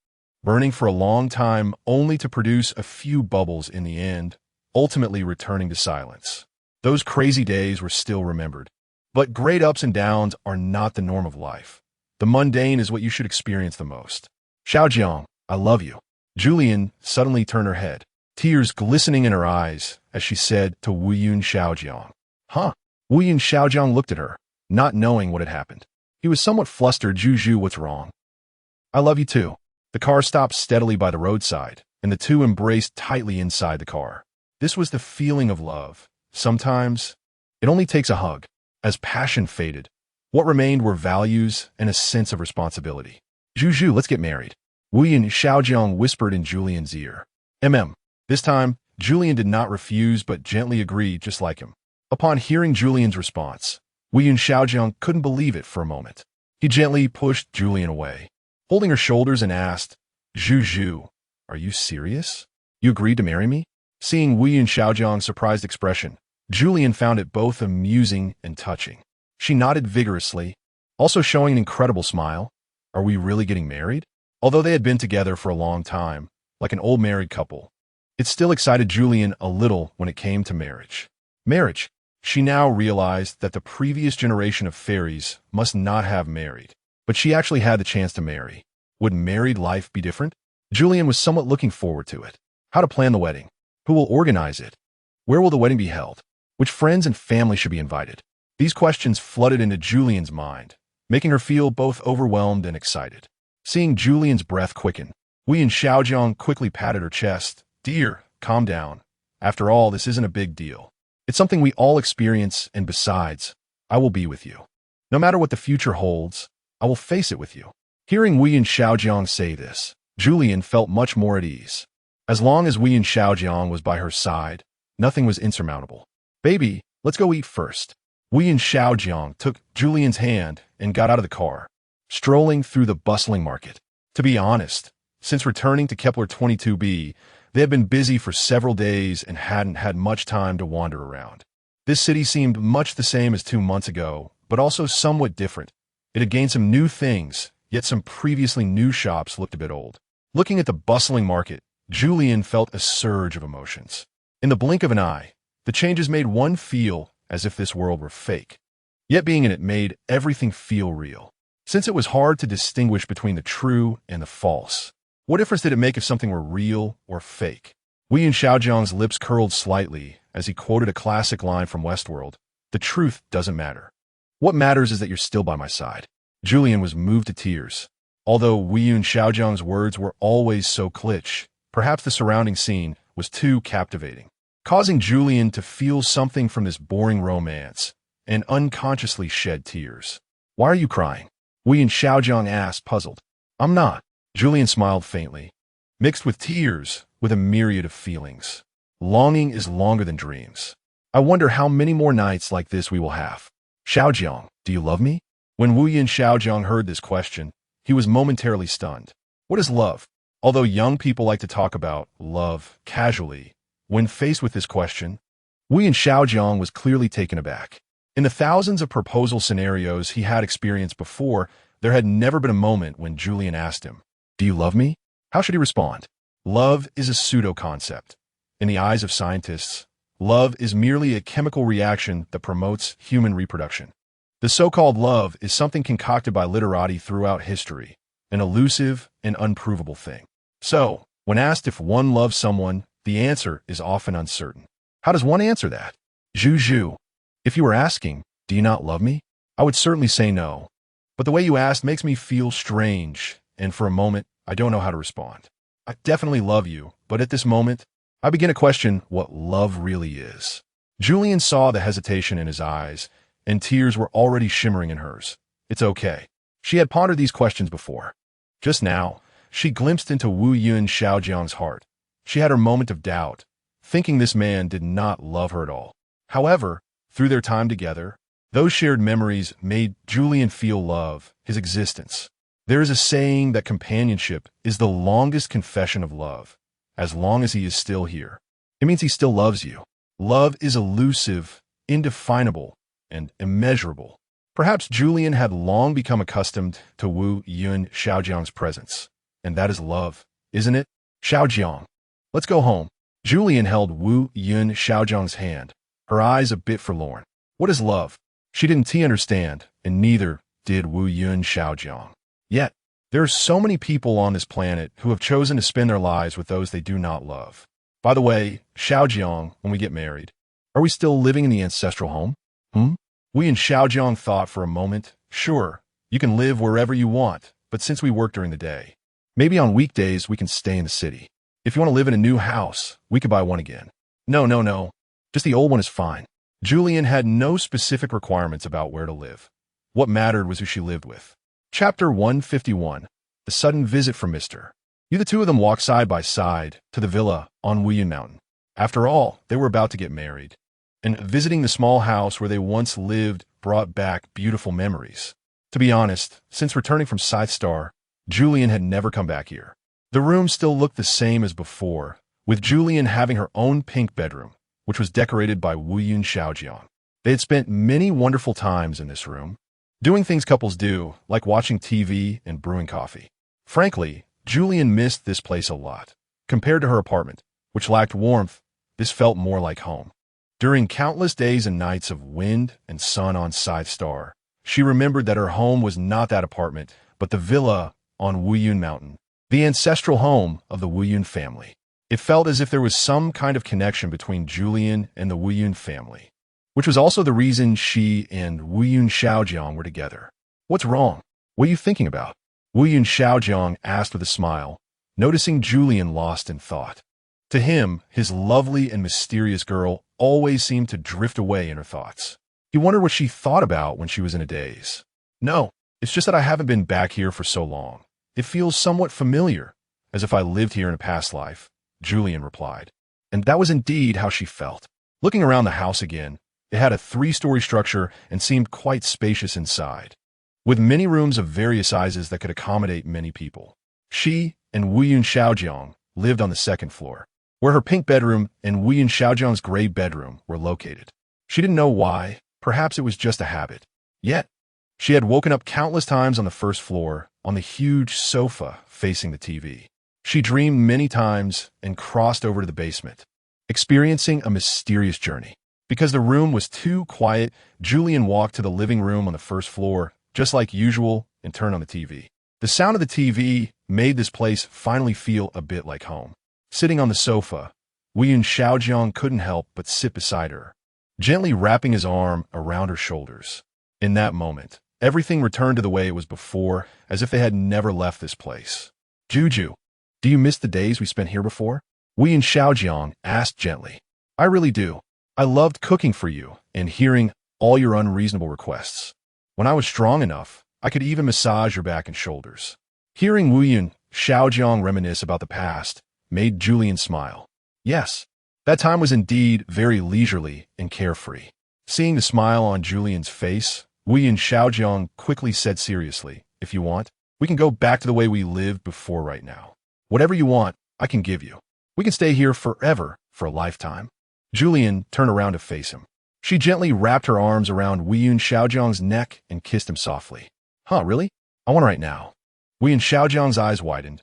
Speaker 1: burning for a long time only to produce a few bubbles in the end, ultimately returning to silence. Those crazy days were still remembered. But great ups and downs are not the norm of life. The mundane is what you should experience the most. Xiaojiang, I love you. Julian suddenly turned her head, tears glistening in her eyes as she said to Wuyun Xiaojiang. Huh? Wuyun Xiaojiang looked at her, not knowing what had happened. He was somewhat flustered. Zhu, what's wrong? I love you too. The car stopped steadily by the roadside, and the two embraced tightly inside the car. This was the feeling of love. Sometimes, it only takes a hug. As passion faded, what remained were values and a sense of responsibility. Zhu, let's get married. Wuyun Xiaojiang whispered in Julian's ear. This time, Julian did not refuse but gently agreed just like him. Upon hearing Julian's response, Wuyun Xiaojiang couldn't believe it for a moment. He gently pushed Julian away, holding her shoulders and asked, Zhu, are you serious? You agreed to marry me? Seeing Wuyun Xiaojiang's surprised expression, Julian found it both amusing and touching. She nodded vigorously, also showing an incredible smile. Are we really getting married? Although they had been together for a long time, like an old married couple, it still excited Julian a little when it came to marriage. Marriage. She now realized that the previous generation of fairies must not have married, but she actually had the chance to marry. Would married life be different? Julian was somewhat looking forward to it. How to plan the wedding? Who will organize it? Where will the wedding be held? Which friends and family should be invited? These questions flooded into Julian's mind, making her feel both overwhelmed and excited. Seeing Julian's breath quicken, Wuyun Xiaojiang quickly patted her chest. Dear, calm down. After all, this isn't a big deal. It's something we all experience, and besides, I will be with you. No matter what the future holds, I will face it with you. Hearing Wuyun Xiaojiang say this, Julian felt much more at ease. As long as Wuyun Xiaojiang was by her side, nothing was insurmountable. Baby, let's go eat first. Wuyun Xiaojiang took Julian's hand and got out of the car, strolling through the bustling market. To be honest, since returning to Kepler 22b, they had been busy for several days and hadn't had much time to wander around. This city seemed much the same as 2 months ago, but also somewhat different. It had gained some new things, yet some previously new shops looked a bit old. Looking at the bustling market, Julian felt a surge of emotions. In the blink of an eye, The changes made one feel as if this world were fake. Yet being in it made everything feel real. Since it was hard to distinguish between the true and the false, what difference did it make if something were real or fake? Wei Yun Xiaojiang's lips curled slightly as he quoted a classic line from Westworld, "The truth doesn't matter. What matters is that you're still by my side." Julian was moved to tears. Although Wei Yun Xiaojiang's words were always so kitsch, perhaps the surrounding scene was too captivating, causing Julian to feel something from this boring romance and unconsciously shed tears. "Why are you crying?" Wei Yun Xiaojiang asked, puzzled. "I'm not." Julian smiled faintly, mixed with tears, with a myriad of feelings. "Longing is longer than dreams. I wonder how many more nights like this we will have." "Xiaojiang, do you love me?" When Wei Yun Xiaojiang heard this question, he was momentarily stunned. What is love? Although young people like to talk about love casually, when faced with this question, Wei Yun Xiaojiang was clearly taken aback. In the thousands of proposal scenarios he had experienced before, there had never been a moment when Julian asked him, "Do you love me?" How should he respond? Love is a pseudo-concept. In the eyes of scientists, love is merely a chemical reaction that promotes human reproduction. The so-called love is something concocted by literati throughout history, an elusive and unprovable thing. So, when asked if one loves someone, the answer is often uncertain. How does one answer that? Zhu. If you were asking, "Do you not love me?" I would certainly say no. But the way you asked makes me feel strange, and for a moment, I don't know how to respond. I definitely love you, but at this moment, I begin to question what love really is. Julian saw the hesitation in his eyes, and tears were already shimmering in hers. It's okay. She had pondered these questions before. Just now, she glimpsed into Wei Yun Xiaojiang's heart. She had her moment of doubt, thinking this man did not love her at all. However, through their time together, those shared memories made Julian feel love, his existence. There is a saying that companionship is the longest confession of love. As long as he is still here, it means he still loves you. Love is elusive, indefinable, and immeasurable. Perhaps Julian had long become accustomed to Wei Yun Xiaojiang's presence. And that is love, isn't it? Xiaojiang, let's go home. Julian held Wei Yun Xiaojiang's hand, her eyes a bit forlorn. What is love? She didn't understand, and neither did Wei Yun Xiaojiang. Yet, there are so many people on this planet who have chosen to spend their lives with those they do not love. By the way, Xiaojiang, when we get married, are we still living in the ancestral home? Wei Yun Xiaojiang thought for a moment. Sure, you can live wherever you want, but since we work during the day, maybe on weekdays we can stay in the city. If you want to live in a new house, we could buy one again. No. Just the old one is fine. Julian had no specific requirements about where to live. What mattered was who she lived with. Chapter 151. The Sudden Visit from Mr. The two of them walked side by side to the villa on Wei Yun Mountain. After all, they were about to get married, and visiting the small house where they once lived brought back beautiful memories. To be honest, since returning from Scythe Star, Julian had never come back here. The room still looked the same as before, with Julian having her own pink bedroom, which was decorated by Wei Yun Xiaojiang. They had spent many wonderful times in this room, doing things couples do, like watching TV and brewing coffee. Frankly, Julian missed this place a lot. Compared to her apartment, which lacked warmth, this felt more like home. During countless days and nights of wind and sun on Scythe Star, she remembered that her home was not that apartment, but the villa on Wei Yun Mountain, the ancestral home of the Wei Yun family. It felt as if there was some kind of connection between Julian and the Wei Yun family, which was also the reason she and Wei Yun Xiaojiang were together. What's wrong? What are you thinking about? Wei Yun Xiaojiang asked with a smile, noticing Julian lost in thought. To him, his lovely and mysterious girl always seemed to drift away in her thoughts. He wondered what she thought about when she was in a daze. No, it's just that I haven't been back here for so long. It feels somewhat familiar, as if I lived here in a past life, Julian replied. And that was indeed how she felt. Looking around the house again, it had a 3-story structure and seemed quite spacious inside, with many rooms of various sizes that could accommodate many people. She and Wei Yun Xiaojiang lived on the 2nd floor, where her pink bedroom and Wei Yun Xiaojiang's gray bedroom were located. She didn't know why, perhaps it was just a habit. Yet, she had woken up countless times on the 1st floor, on the huge sofa facing the TV. She dreamed many times and crossed over to the basement, experiencing a mysterious journey. Because the room was too quiet, Julian walked to the living room on the first floor, just like usual, and turned on the TV. The sound of the TV made this place finally feel a bit like home. Sitting on the sofa, Wuyun Xiaojiang couldn't help but sit beside her, gently wrapping his arm around her shoulders. In that moment, everything returned to the way it was before, as if they had never left this place. Juju, do you miss the days we spent here before? Wuyun Xiaojiang asked gently. I really do. I loved cooking for you and hearing all your unreasonable requests. When I was strong enough, I could even massage your back and shoulders. Hearing Wuyun Xiaojiang reminisce about the past made Julian smile. Yes, that time was indeed very leisurely and carefree. Seeing the smile on Julian's face, Wuyun Xiaojiang quickly said seriously, if you want, we can go back to the way we lived before right now. Whatever you want, I can give you. We can stay here forever, for a lifetime. Julian turned around to face him. She gently wrapped her arms around Wuyun Xiaojiang's neck and kissed him softly. Huh, really? I want right now. Wuyun Xiaojiang's eyes widened.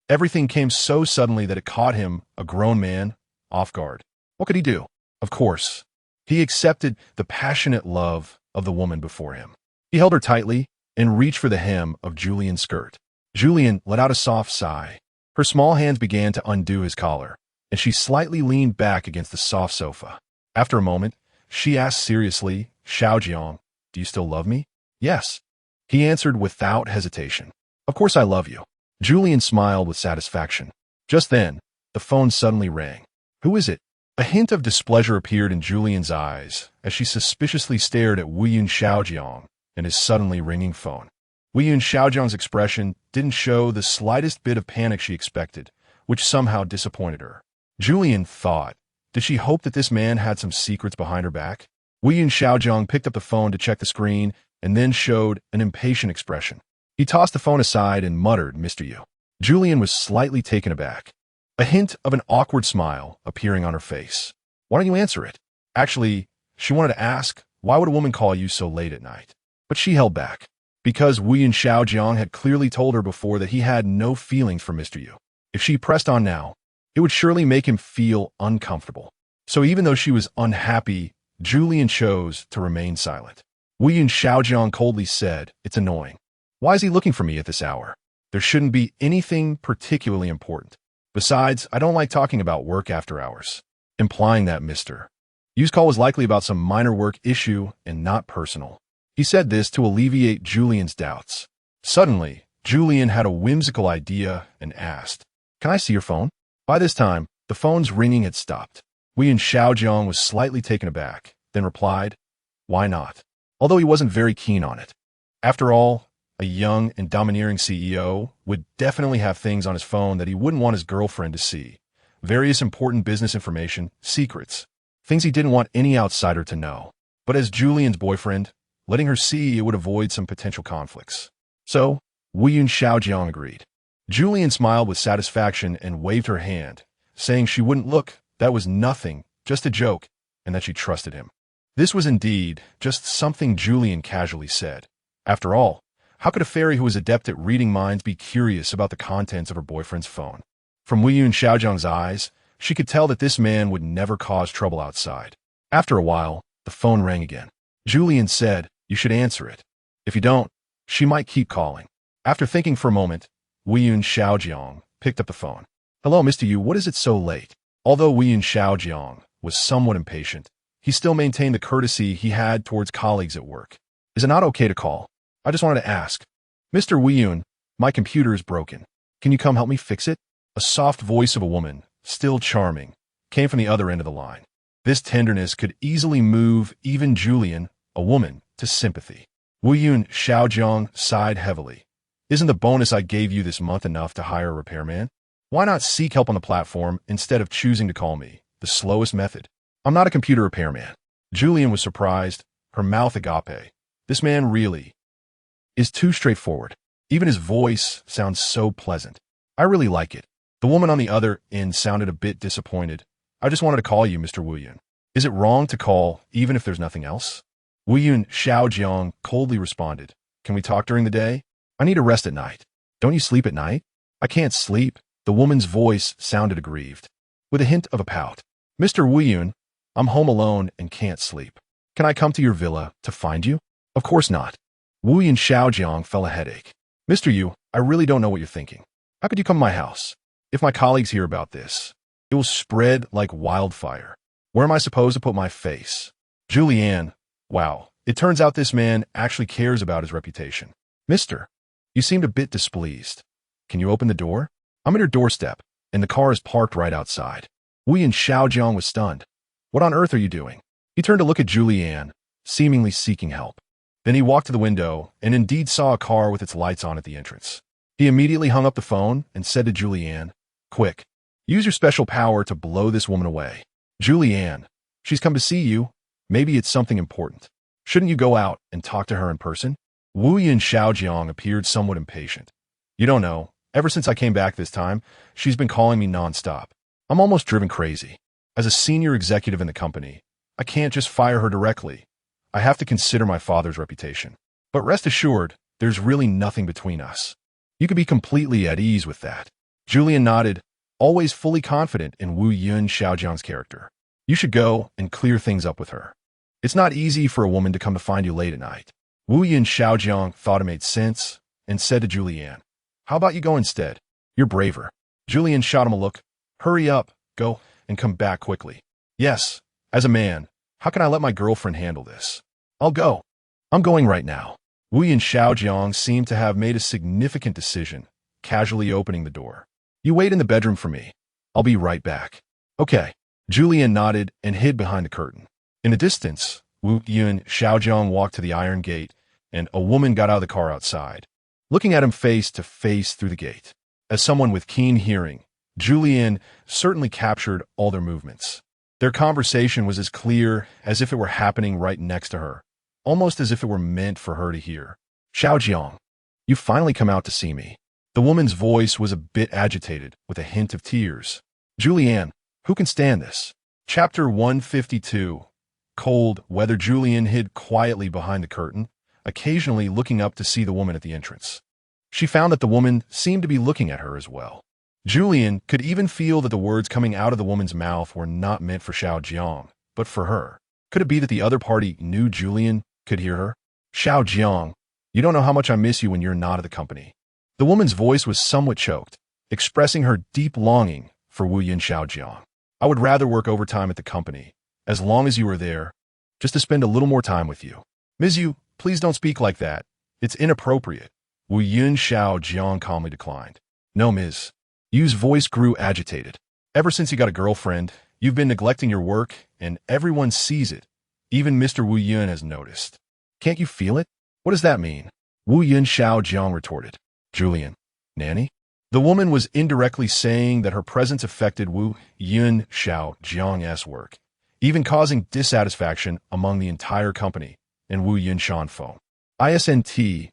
Speaker 1: Everything came so suddenly that it caught him, a grown man, off guard. What could he do? Of course, he accepted the passionate love of the woman before him. He held her tightly and reached for the hem of Julian's skirt. Julian let out a soft sigh. Her small hands began to undo his collar, and she slightly leaned back against the soft sofa. After a moment, she asked seriously, Xiaojiang, do you still love me? Yes. He answered without hesitation. Of course I love you. Julian smiled with satisfaction. Just then, the phone suddenly rang. Who is it? A hint of displeasure appeared in Julian's eyes as she suspiciously stared at Wuyun Xiaojiang and his suddenly ringing phone. Wuyun Xiaojiang's expression didn't show the slightest bit of panic she expected, which somehow disappointed her. Julian thought, did she hope that this man had some secrets behind her back? Wuyun Xiaojiang picked up the phone to check the screen and then showed an impatient expression. He tossed the phone aside and muttered, Mr. Yu. Julian was slightly taken aback, a hint of an awkward smile appearing on her face. Why don't you answer it? Actually, she wanted to ask, why would a woman call you so late at night? But she held back, because Wuyun Xiaojiang had clearly told her before that he had no feelings for Mr. Yu. If she pressed on now, it would surely make him feel uncomfortable. So even though she was unhappy, Julian chose to remain silent. Wuyun Xiaojiang coldly said, it's annoying. Why is he looking for me at this hour? There shouldn't be anything particularly important. Besides, I don't like talking about work after hours. Implying that Mr. Yu's call was likely about some minor work issue and not personal. He said this to alleviate Julian's doubts. Suddenly, Julian had a whimsical idea and asked, can I see your phone? By this time, the phone's ringing had stopped. Wuyun Xiaojiang was slightly taken aback, then replied, why not? Although he wasn't very keen on it. After all, a young and domineering CEO would definitely have things on his phone that he wouldn't want his girlfriend to see. Various important business information, secrets, things he didn't want any outsider to know. But as Julian's boyfriend, letting her see it would avoid some potential conflicts. So, Wuyun Xiaojiang agreed. Julian smiled with satisfaction and waved her hand, saying she wouldn't look, that was nothing, just a joke, and that she trusted him. This was indeed just something Julian casually said. After all, how could a fairy who was adept at reading minds be curious about the contents of her boyfriend's phone? From Wuyun Xiaojiang's eyes, she could tell that this man would never cause trouble outside. After a while, the phone rang again. Julian said, you should answer it. If you don't, she might keep calling. After thinking for a moment, Wuyun Xiaojiang picked up the phone. Hello, Mr. Yu, what is it so late? Although Wuyun Xiaojiang was somewhat impatient, he still maintained the courtesy he had towards colleagues at work. Is it not okay to call? I just wanted to ask. Mr. Wuyun, my computer is broken. Can you come help me fix it? A soft voice of a woman, still charming, came from the other end of the line. This tenderness could easily move even Julian, a woman, to sympathy. Wuyun Xiaojiang sighed heavily. Isn't the bonus I gave you this month enough to hire a repairman? Why not seek help on the platform instead of choosing to call me, the slowest method? I'm not a computer repairman. Julian was surprised, her mouth agape. This man really is too straightforward. Even his voice sounds so pleasant. I really like it. The woman on the other end sounded a bit disappointed. I just wanted to call you, Mr. Wuyun. Is it wrong to call even if there's nothing else? Wuyun Xiaojiang coldly responded. Can we talk during the day? I need a rest at night. Don't you sleep at night? I can't sleep. The woman's voice sounded aggrieved. with a hint of a pout. Mr. Wu Yun, I'm home alone and can't sleep. Can I come to your villa to find you? Of course not. Wu Yun Xiaojiang felt a headache. Mr. Yu, I really don't know what you're thinking. How could you come to my house? If my colleagues hear about this, it will spread like wildfire. Where am I supposed to put my face? Julianne, wow, it turns out this man actually cares about his reputation. Mister, you seemed a bit displeased. Can you open the door? I'm at your doorstep, and the car is parked right outside. Wu Yun Xiaojiang was stunned. What on earth are you doing? He turned to look at Julianne, seemingly seeking help. Then he walked to the window and indeed saw a car with its lights on at the entrance. He immediately hung up the phone and said to Julianne, Quick, use your special power to blow this woman away. Julianne, she's come to see you. Maybe it's something important. Shouldn't you go out and talk to her in person? Wu Yun Xiaojiang appeared somewhat impatient. You don't know. Ever since I came back this time, she's been calling me nonstop. I'm almost driven crazy. As a senior executive in the company, I can't just fire her directly. I have to consider my father's reputation. But rest assured, there's really nothing between us. You could be completely at ease with that. Julian nodded, always fully confident in Wu Yun Xiaojiang's character. You should go and clear things up with her. It's not easy for a woman to come to find you late at night. Wu Yun Xiaojiang thought it made sense and said to Julianne, How about you go instead? You're braver. Julian shot him a look. Hurry up, go, and come back quickly. Yes, as a man, how can I let my girlfriend handle this? I'll go. I'm going right now. Wu Yun Xiaojiang seemed to have made a significant decision, casually opening the door. You wait in the bedroom for me. I'll be right back. Okay. Julian nodded and hid behind the curtain. In the distance, Wu Yun Xiaojiang walked to the iron gate, and a woman got out of the car outside, looking at him face to face through the gate. As someone with keen hearing, Julian certainly captured all their movements. Their conversation was as clear as if it were happening right next to her, almost as if it were meant for her to hear. Xiaojiang, you finally come out to see me. The woman's voice was a bit agitated, with a hint of tears. Julianne, who can stand this? Chapter 152. Cold weather. Julian hid quietly behind the curtain, occasionally looking up to see the woman at the entrance. She found that the woman seemed to be looking at her as well. Julian could even feel that the words coming out of the woman's mouth were not meant for Xiaojiang, but for her. Could it be that the other party knew Julian could hear her? Xiaojiang, you don't know how much I miss you when you're not at the company. The woman's voice was somewhat choked, expressing her deep longing for Wu Yun Xiaojiang. I would rather work overtime at the company, as long as you are there, just to spend a little more time with you. Ms. Yu, please don't speak like that. It's inappropriate. Wu Yun Xiaojiang calmly declined. No, Ms. Yu's voice grew agitated. Ever since you got a girlfriend, you've been neglecting your work, and everyone sees it. Even Mr. Wu Yun has noticed. Can't you feel it? What does that mean? Wu Yun Xiaojiang retorted. Julian, nanny? The woman was indirectly saying that her presence affected Wu Yun Xiaojiang's work, even causing dissatisfaction among the entire company and Wu Yun Shanfeng. Isn't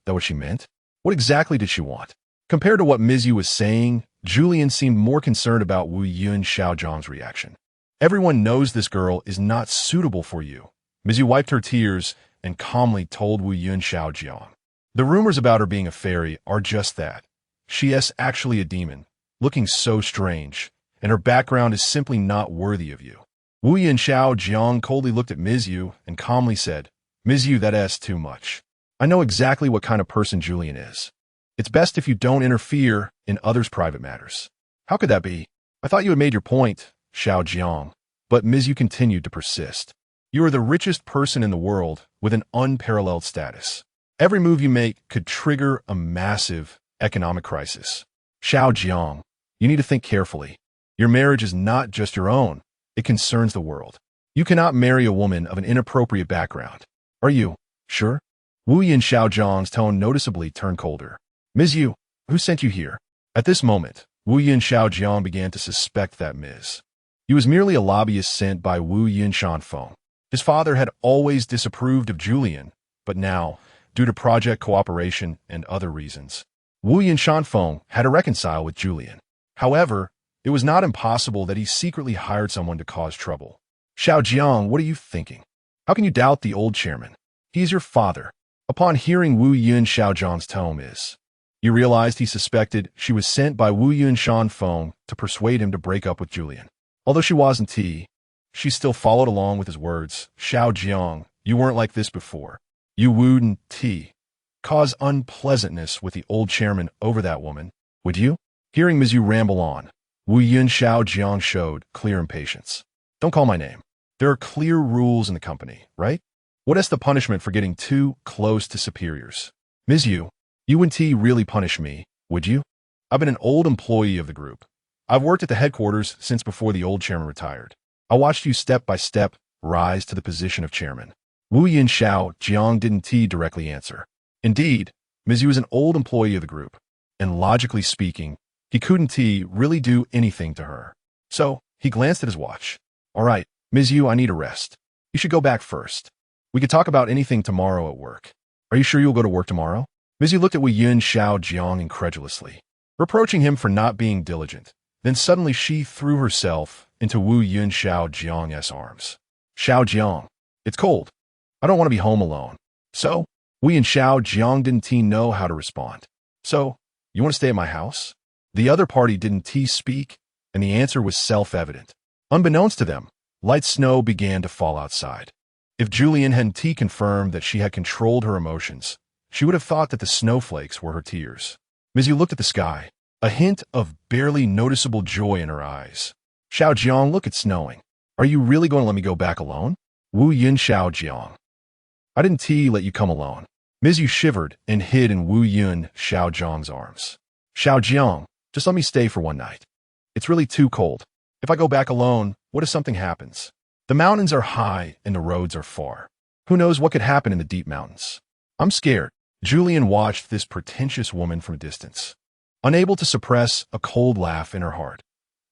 Speaker 1: that what she meant? What exactly did she want? Compared to what Ms. Yu was saying, Julian seemed more concerned about Wu Yun Xiaojiang's reaction. Everyone knows this girl is not suitable for you. Ms. Yu wiped her tears and calmly told Wu Yun Xiaojiang. The rumors about her being a fairy are just that. She is actually a demon, looking so strange, and her background is simply not worthy of you. Wu Yun Xiaojiang coldly looked at Ms. Yu and calmly said, Ms. Yu, that's too much. I know exactly what kind of person Julian is. It's best if you don't interfere in others' private matters. How could that be? I thought you had made your point, Xiaojiang. But Ms. Yu continued to persist. You are the richest person in the world with an unparalleled status. Every move you make could trigger a massive economic crisis. Xiaojiang, you need to think carefully. Your marriage is not just your own. It concerns the world. You cannot marry a woman of an inappropriate background. Are you sure? Wu Yun Xiaojiang's tone noticeably turned colder. Ms. Yu, who sent you here? At this moment, Wu Yun Xiaojiang began to suspect that Ms. Yu was merely a lobbyist sent by Wu Yun Shanfeng. His father had always disapproved of Julian, but now, due to project cooperation and other reasons, Wu Yun Shanfeng had to reconcile with Julian. However, it was not impossible that he secretly hired someone to cause trouble. Xiaojiang, what are you thinking? How can you doubt the old chairman? He is your father. Upon hearing Wu Yun Xiaojiang's tone, you realized he suspected she was sent by Wu Yun Shanfeng to persuade him to break up with Julian. Although she wasn't tea, she still followed along with his words. Xiao Jiang, you weren't like this before. You wouldn't tea cause unpleasantness with the old chairman over that woman, would you? Hearing Mizu ramble on, Wu Yun Xiao Jiang showed clear impatience. Don't call my name. There are clear rules in the company, right? What is the punishment for getting too close to superiors? Mizu, you wouldn't really punish me, would you? I've been an old employee of the group. I've worked at the headquarters since before the old chairman retired. I watched you step by step rise to the position of chairman. Wu Yin Xiao Jiang didn't directly answer. Indeed, Mizu was an old employee of the group, and logically speaking, he couldn't really do anything to her. So, he glanced at his watch. All right, Mizu, I need a rest. You should go back first. We could talk about anything tomorrow at work. Are you sure you'll go to work tomorrow? Mizu looked at Wu Yun Xiao Jiang incredulously, reproaching him for not being diligent. Then suddenly she threw herself into Wu Yun Xiao Jiang's arms. Xiao Jiang, it's cold. I don't want to be home alone. So, Wu Yun Xiao Jiang didn't know how to respond. So, you want to stay at my house? The other party didn't speak, and the answer was self-evident. Unbeknownst to them, light snow began to fall outside. If Julian hadn't confirmed that she had controlled her emotions, she would have thought that the snowflakes were her tears. Mizu looked at the sky, a hint of barely noticeable joy in her eyes. Xiao Jiang, look, it's snowing. Are you really going to let me go back alone? Wu Yun Xiao Jiang. I didn't let you come alone. Mizu shivered and hid in Wu Yun Xiao Jiang's arms. Xiao Jiang, just let me stay for one night. It's really too cold. If I go back alone, what if something happens? The mountains are high and the roads are far. Who knows what could happen in the deep mountains? I'm scared. Julian watched this pretentious woman from a distance, unable to suppress a cold laugh in her heart.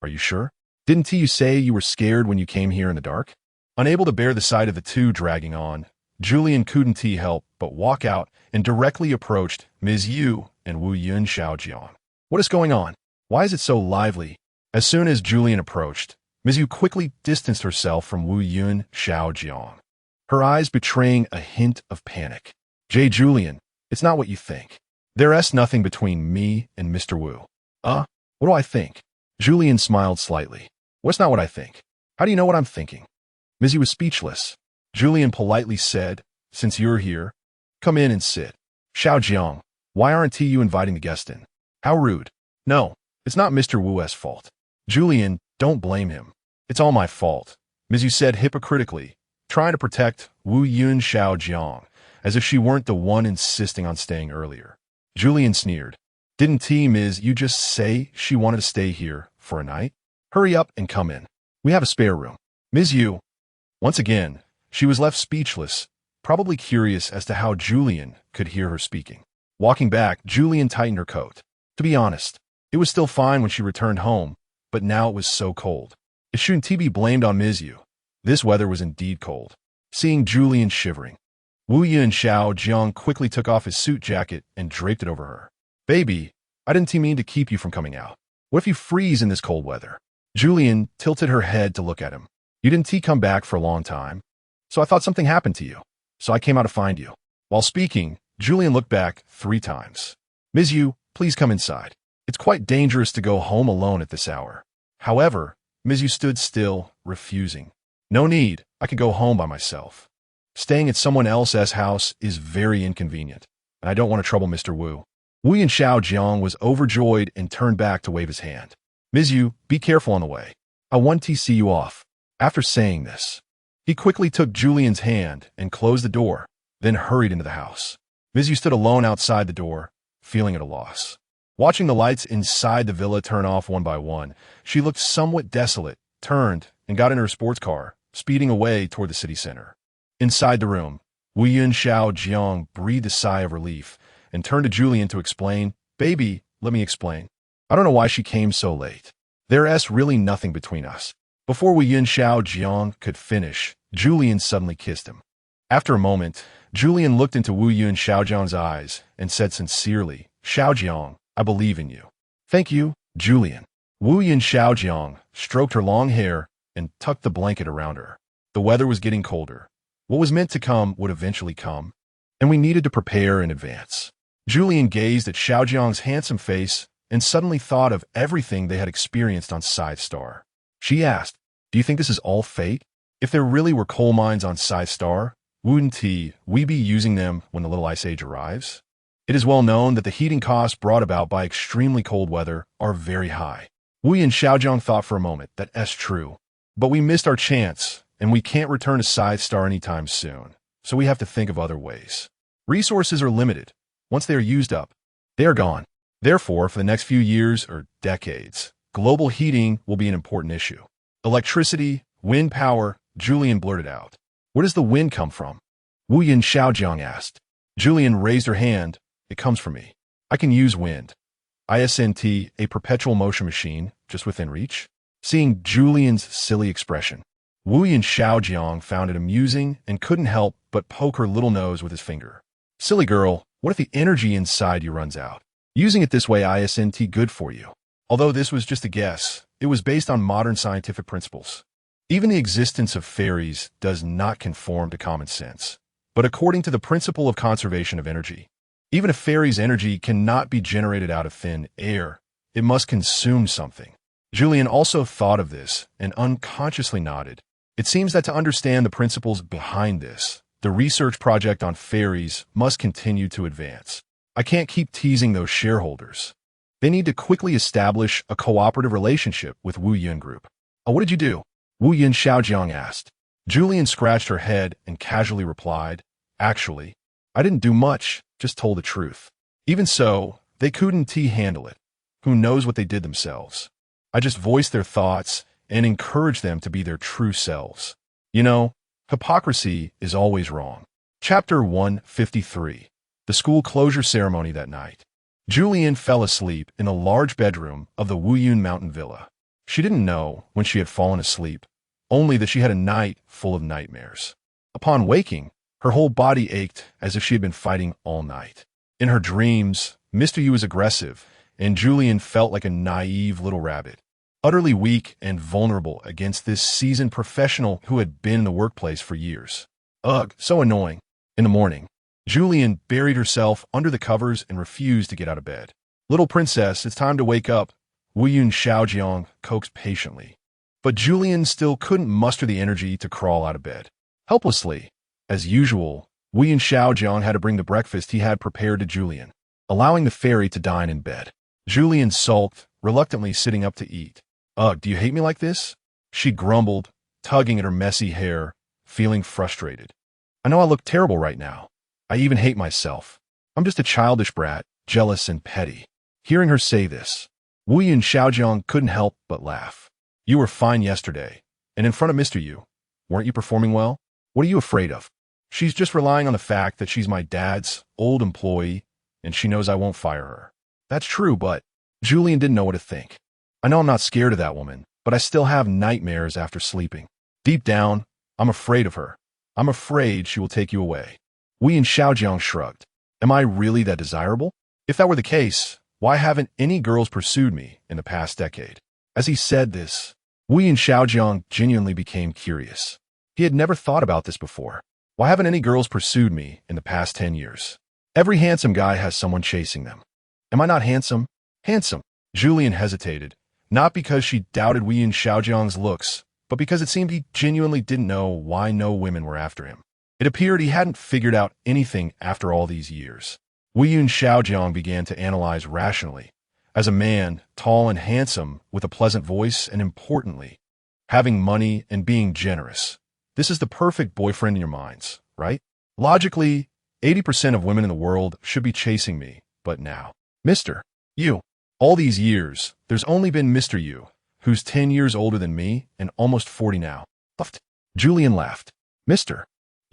Speaker 1: Are you sure? Didn't you say you were scared when you came here in the dark? Unable to bear the sight of the two dragging on, Julian couldn't help but walk out and directly approached Ms. Yu and Wu Yun Xiaojiang. What is going on? Why is it so lively? As soon as Julian approached, Ms. Yu quickly distanced herself from Wu Yun Xiaojiang, her eyes betraying a hint of panic. Julian, it's not what you think. There's nothing between me and Mr. Wu. What do I think? Julian smiled slightly. What's not what I think? How do you know what I'm thinking? Ms. Yu was speechless. Julian politely said, since you're here, come in and sit. Xiaojiang, why aren't you inviting the guest in? How rude. No, it's not Mr. Wu's fault. Julian, don't blame him. It's all my fault, Ms. Yu said hypocritically, trying to protect Wu Yun Xiaojiang, as if she weren't the one insisting on staying earlier. Julian sneered. Didn't Ms. Yu just say she wanted to stay here for a night? Hurry up and come in. We have a spare room. Ms. Yu. Once again, she was left speechless, probably curious as to how Julian could hear her speaking. Walking back, Julian tightened her coat. To be honest, it was still fine when she returned home, but now it was so cold. It shouldn't be blamed on Ms. Yu. This weather was indeed cold. Seeing Julian shivering, Wu Yun Xiaojiang quickly took off his suit jacket and draped it over her. Baby, I didn't mean to keep you from coming out. What if you freeze in this cold weather? Julian tilted her head to look at him. You didn't come back for a long time, so I thought something happened to you. So I came out to find you. While speaking, Julian looked back 3 times. Ms. Yu, please come inside. It's quite dangerous to go home alone at this hour. However, Ms. Yu stood still, refusing. No need, I could go home by myself. Staying at someone else's house is very inconvenient, and I don't want to trouble Mr. Wu. Wu Yun Xiaojiang was overjoyed and turned back to wave his hand. Ms. Yu, be careful on the way. I want to see you off. After saying this, he quickly took Julian's hand and closed the door, then hurried into the house. Ms. Yu stood alone outside the door, feeling at a loss. Watching the lights inside the villa turn off one by one, she looked somewhat desolate, turned, and got in her sports car, speeding away toward the city center. Inside the room, Wu Yun Xiaojiang breathed a sigh of relief and turned to Julian to explain, Baby, let me explain. I don't know why she came so late. There's really nothing between us. Before Wu Yun Xiaojiang could finish, Julian suddenly kissed him. After a moment, Julian looked into Wu Yun Xiaojiang's eyes and said sincerely, Xiaojiang, I believe in you. Thank you, Julian. Wu Yun Xiaojiang stroked her long hair and tucked the blanket around her. The weather was getting colder. What was meant to come would eventually come, and we needed to prepare in advance. Julian gazed at Xiaojiang's handsome face and suddenly thought of everything they had experienced on Scythe Star. She asked, Do you think this is all fake? If there really were coal mines on Scythe Star, wouldn't we be using them when the Little Ice Age arrives? It is well known that the heating costs brought about by extremely cold weather are very high. Wu and Xiaojiang thought for a moment that that's true. But we missed our chance, and we can't return to Scythe Star anytime soon, so we have to think of other ways. Resources are limited. Once they are used up, they are gone. Therefore, for the next few years or decades, global heating will be an important issue. Electricity, wind power, Julian blurted out. Where does the wind come from? Wu Yin Xiaojiang asked. Julian raised her hand. It comes from me. I can use wind. Isn't a perpetual motion machine just within reach? Seeing Julian's silly expression, Wu Yin Xiaojiang found it amusing and couldn't help but poke her little nose with his finger. Silly girl, what if the energy inside you runs out? Using it this way isn't good for you. Although this was just a guess, it was based on modern scientific principles. Even the existence of fairies does not conform to common sense, but according to the principle of conservation of energy. Even a fairy's energy cannot be generated out of thin air. It must consume something. Julian also thought of this and unconsciously nodded. It seems that to understand the principles behind this, the research project on fairies must continue to advance. I can't keep teasing those shareholders. They need to quickly establish a cooperative relationship with Wu Yun Group. Oh, what did you do? Wu Yin Xiaojiang asked. Julian scratched her head and casually replied, Actually, I didn't do much, just told the truth. Even so, they couldn't handle it. Who knows what they did themselves? I just voiced their thoughts and encouraged them to be their true selves. You know, hypocrisy is always wrong. Chapter 153. The school closure ceremony that night. Julian fell asleep in a large bedroom of the Wuyun Mountain Villa. She didn't know when she had fallen asleep, only that she had a night full of nightmares. Upon waking, her whole body ached as if she had been fighting all night. In her dreams, Mr. Yu was aggressive, and Julian felt like a naive little rabbit, utterly weak and vulnerable against this seasoned professional who had been in the workplace for years. Ugh, so annoying. In the morning, Julian buried herself under the covers and refused to get out of bed. Little princess, it's time to wake up, Wu Yun Xiaojiang coaxed patiently. But Julian still couldn't muster the energy to crawl out of bed. Helplessly, as usual, Wu Yun Xiaojiang had to bring the breakfast he had prepared to Julian, allowing the fairy to dine in bed. Julian sulked, reluctantly sitting up to eat. Ugh, do you hate me like this? She grumbled, tugging at her messy hair, feeling frustrated. I know I look terrible right now. I even hate myself. I'm just a childish brat, jealous and petty. Hearing her say this, Wu Yun Xiaojiang couldn't help but laugh. You were fine yesterday, and in front of Mr. Yu. Weren't you performing well? What are you afraid of? She's just relying on the fact that she's my dad's old employee, and she knows I won't fire her. That's true, but Julian didn't know what to think. I know I'm not scared of that woman, but I still have nightmares after sleeping. Deep down, I'm afraid of her. I'm afraid she will take you away. Wu Yun Xiaojiang shrugged. Am I really that desirable? If that were the case, why haven't any girls pursued me in the past decade? As he said this, Wu Yun Xiaojiang genuinely became curious. He had never thought about this before. Why haven't any girls pursued me in the past 10 years? Every handsome guy has someone chasing them. Am I not handsome? Handsome. Julian hesitated, not because she doubted Wu Yun Xiaojiang's looks, but because it seemed he genuinely didn't know why no women were after him. It appeared he hadn't figured out anything after all these years. Wu Yun Xiaojiang began to analyze rationally. As a man, tall and handsome, with a pleasant voice, and importantly, having money and being generous. This is the perfect boyfriend in your minds, right? Logically, 80% of women in the world should be chasing me, but now, Mr. Yu. All these years, there's only been Mr. Yu, who's 10 years older than me and almost 40 now. Julian laughed. Mr.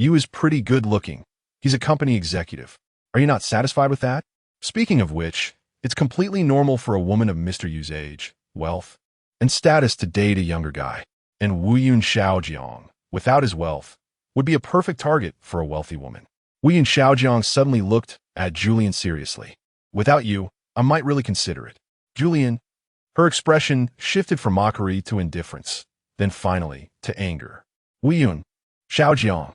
Speaker 1: Yu is pretty good looking. He's a company executive. Are you not satisfied with that? Speaking of which, it's completely normal for a woman of Mr. Yu's age, wealth, and status to date a younger guy. And Wu Yun Xiaojiang, without his wealth, would be a perfect target for a wealthy woman. Wu Yun Xiaojiang suddenly looked at Julian seriously. Without you, I might really consider it. Julian, her expression shifted from mockery to indifference, then finally to anger. Wu Yun Xiaojiang,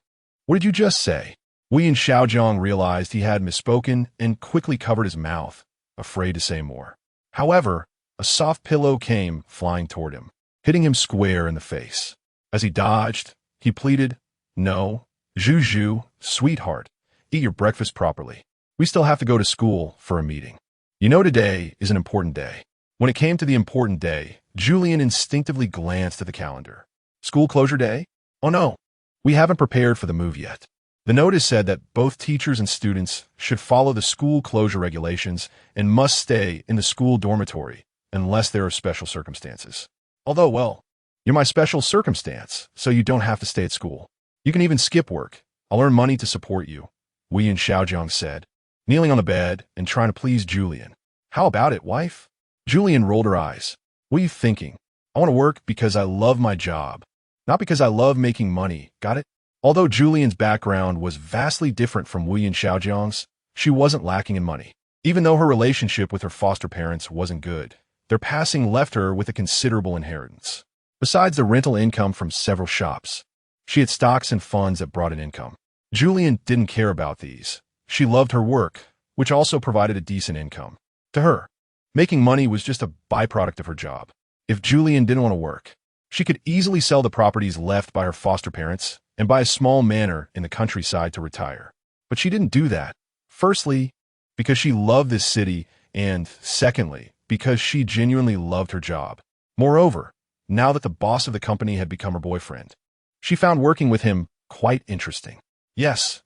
Speaker 1: what did you just say? Wu Yun Xiaojiang realized he had misspoken and quickly covered his mouth, afraid to say more. However, a soft pillow came flying toward him. hitting him square in the face. As he dodged, he pleaded, "No, Juju, sweetheart, eat your breakfast properly. We still have to go to school for a meeting. You know today is an important day." When it came to the important day, Julian instinctively glanced at the calendar. School closure day? Oh no, we haven't prepared for the move yet. The notice said that both teachers and students should follow the school closure regulations and must stay in the school dormitory unless there are special circumstances. Although, well, you're my special circumstance, so you don't have to stay at school. You can even skip work. I'll earn money to support you, Wei and Xiaojiang said, kneeling on the bed and trying to please Julian. How about it, wife? Julian rolled her eyes. What are you thinking? I want to work because I love my job, not because I love making money, got it? Although Julian's background was vastly different from Wei and Xiaojiang's, she wasn't lacking in money. Even though her relationship with her foster parents wasn't good, their passing left her with a considerable inheritance. Besides the rental income from several shops, she had stocks and funds that brought in income. Julian didn't care about these. She loved her work, which also provided a decent income. To her, making money was just a byproduct of her job. If Julian didn't want to work, she could easily sell the properties left by her foster parents and buy a small manor in the countryside to retire. But she didn't do that. Firstly, because she loved this city, and secondly, because she genuinely loved her job. Moreover, now that the boss of the company had become her boyfriend, she found working with him quite interesting. Yes,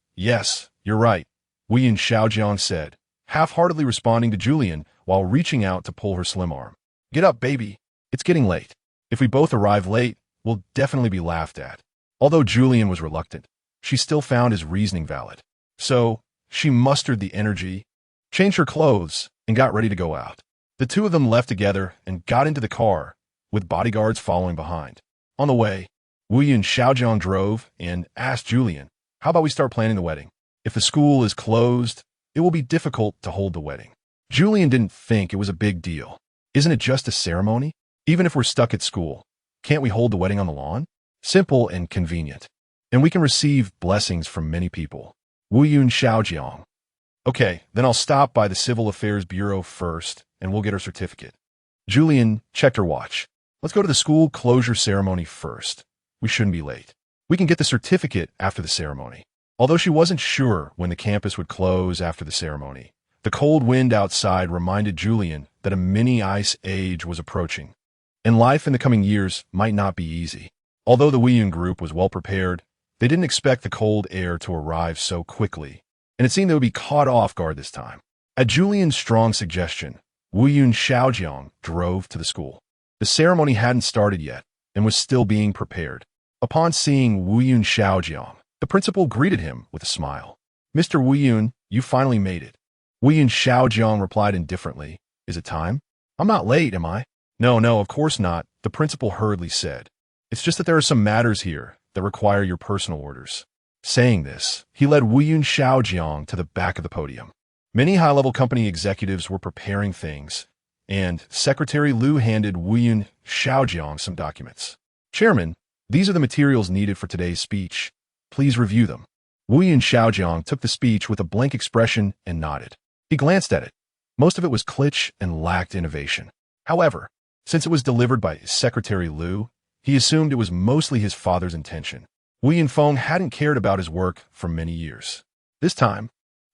Speaker 1: you're right, Wei and Xiaojiang said, half-heartedly responding to Julian while reaching out to pull her slim arm. Get up, baby. It's getting late. If we both arrive late, we'll definitely be laughed at. Although Julian was reluctant, she still found his reasoning valid. So, she mustered the energy, changed her clothes, and got ready to go out. The two of them left together and got into the car, with bodyguards following behind. On the way, Wei and Xiaojiang drove and asked Julian, how about we start planning the wedding? If the school is closed, it will be difficult to hold the wedding. Julian didn't think it was a big deal. Isn't it just a ceremony? Even if we're stuck at school, can't we hold the wedding on the lawn? Simple and convenient. And we can receive blessings from many people. Wu Yun Xiaojiang. Okay, then I'll stop by the Civil Affairs Bureau first, and we'll get her certificate. Julian checked her watch. Let's go to the school closure ceremony first. We shouldn't be late. We can get the certificate after the ceremony. Although she wasn't sure when the campus would close after the ceremony, the cold wind outside reminded Julian that a mini ice age was approaching, and life in the coming years might not be easy. Although the Weiyun group was well prepared, they didn't expect the cold air to arrive so quickly, and it seemed they would be caught off guard this time. At Julian's strong suggestion, Weiyun Xiaojiang drove to the school. The ceremony hadn't started yet, and was still being prepared. Upon seeing Weiyun Xiaojiang, the principal greeted him with a smile. Mr. Weiyun, you finally made it. Weiyun Xiaojiang replied indifferently, Is it time? I'm not late, am I? No, of course not, the principal hurriedly said. It's just that there are some matters here that require your personal orders. Saying this, he led Weiyun Xiaojiang to the back of the podium. Many high-level company executives were preparing things, and Secretary Liu handed Weiyun Xiaojiang some documents. Chairman, these are the materials needed for today's speech. Please review them. Weiyun Xiaojiang took the speech with a blank expression and nodded. He glanced at it. Most of it was kitsch and lacked innovation. However, since it was delivered by Secretary Liu, he assumed it was mostly his father's intention. Wu Yinfeng hadn't cared about his work for many years. This time,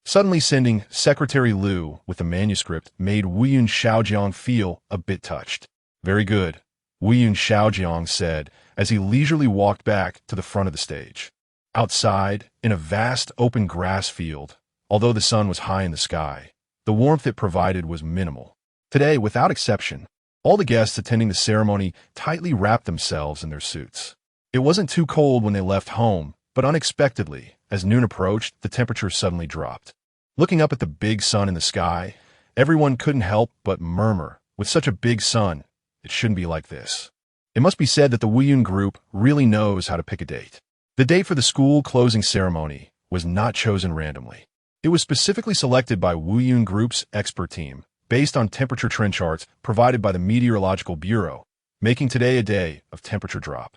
Speaker 1: suddenly sending Secretary Liu with the manuscript made Weiyun Xiaojiang feel a bit touched. Very good, Weiyun Xiaojiang said as he leisurely walked back to the front of the stage. Outside, in a vast open grass field, although the sun was high in the sky, the warmth it provided was minimal. Today, without exception, all the guests attending the ceremony tightly wrapped themselves in their suits. It wasn't too cold when they left home, but unexpectedly, as noon approached, the temperature suddenly dropped. Looking up at the big sun in the sky, everyone couldn't help but murmur, with such a big sun, it shouldn't be like this. It must be said that the Weiyun group really knows how to pick a date. The date for the school closing ceremony was not chosen randomly. It was specifically selected by Weiyun Group's expert team, based on temperature trend charts provided by the Meteorological Bureau, making today a day of temperature drop.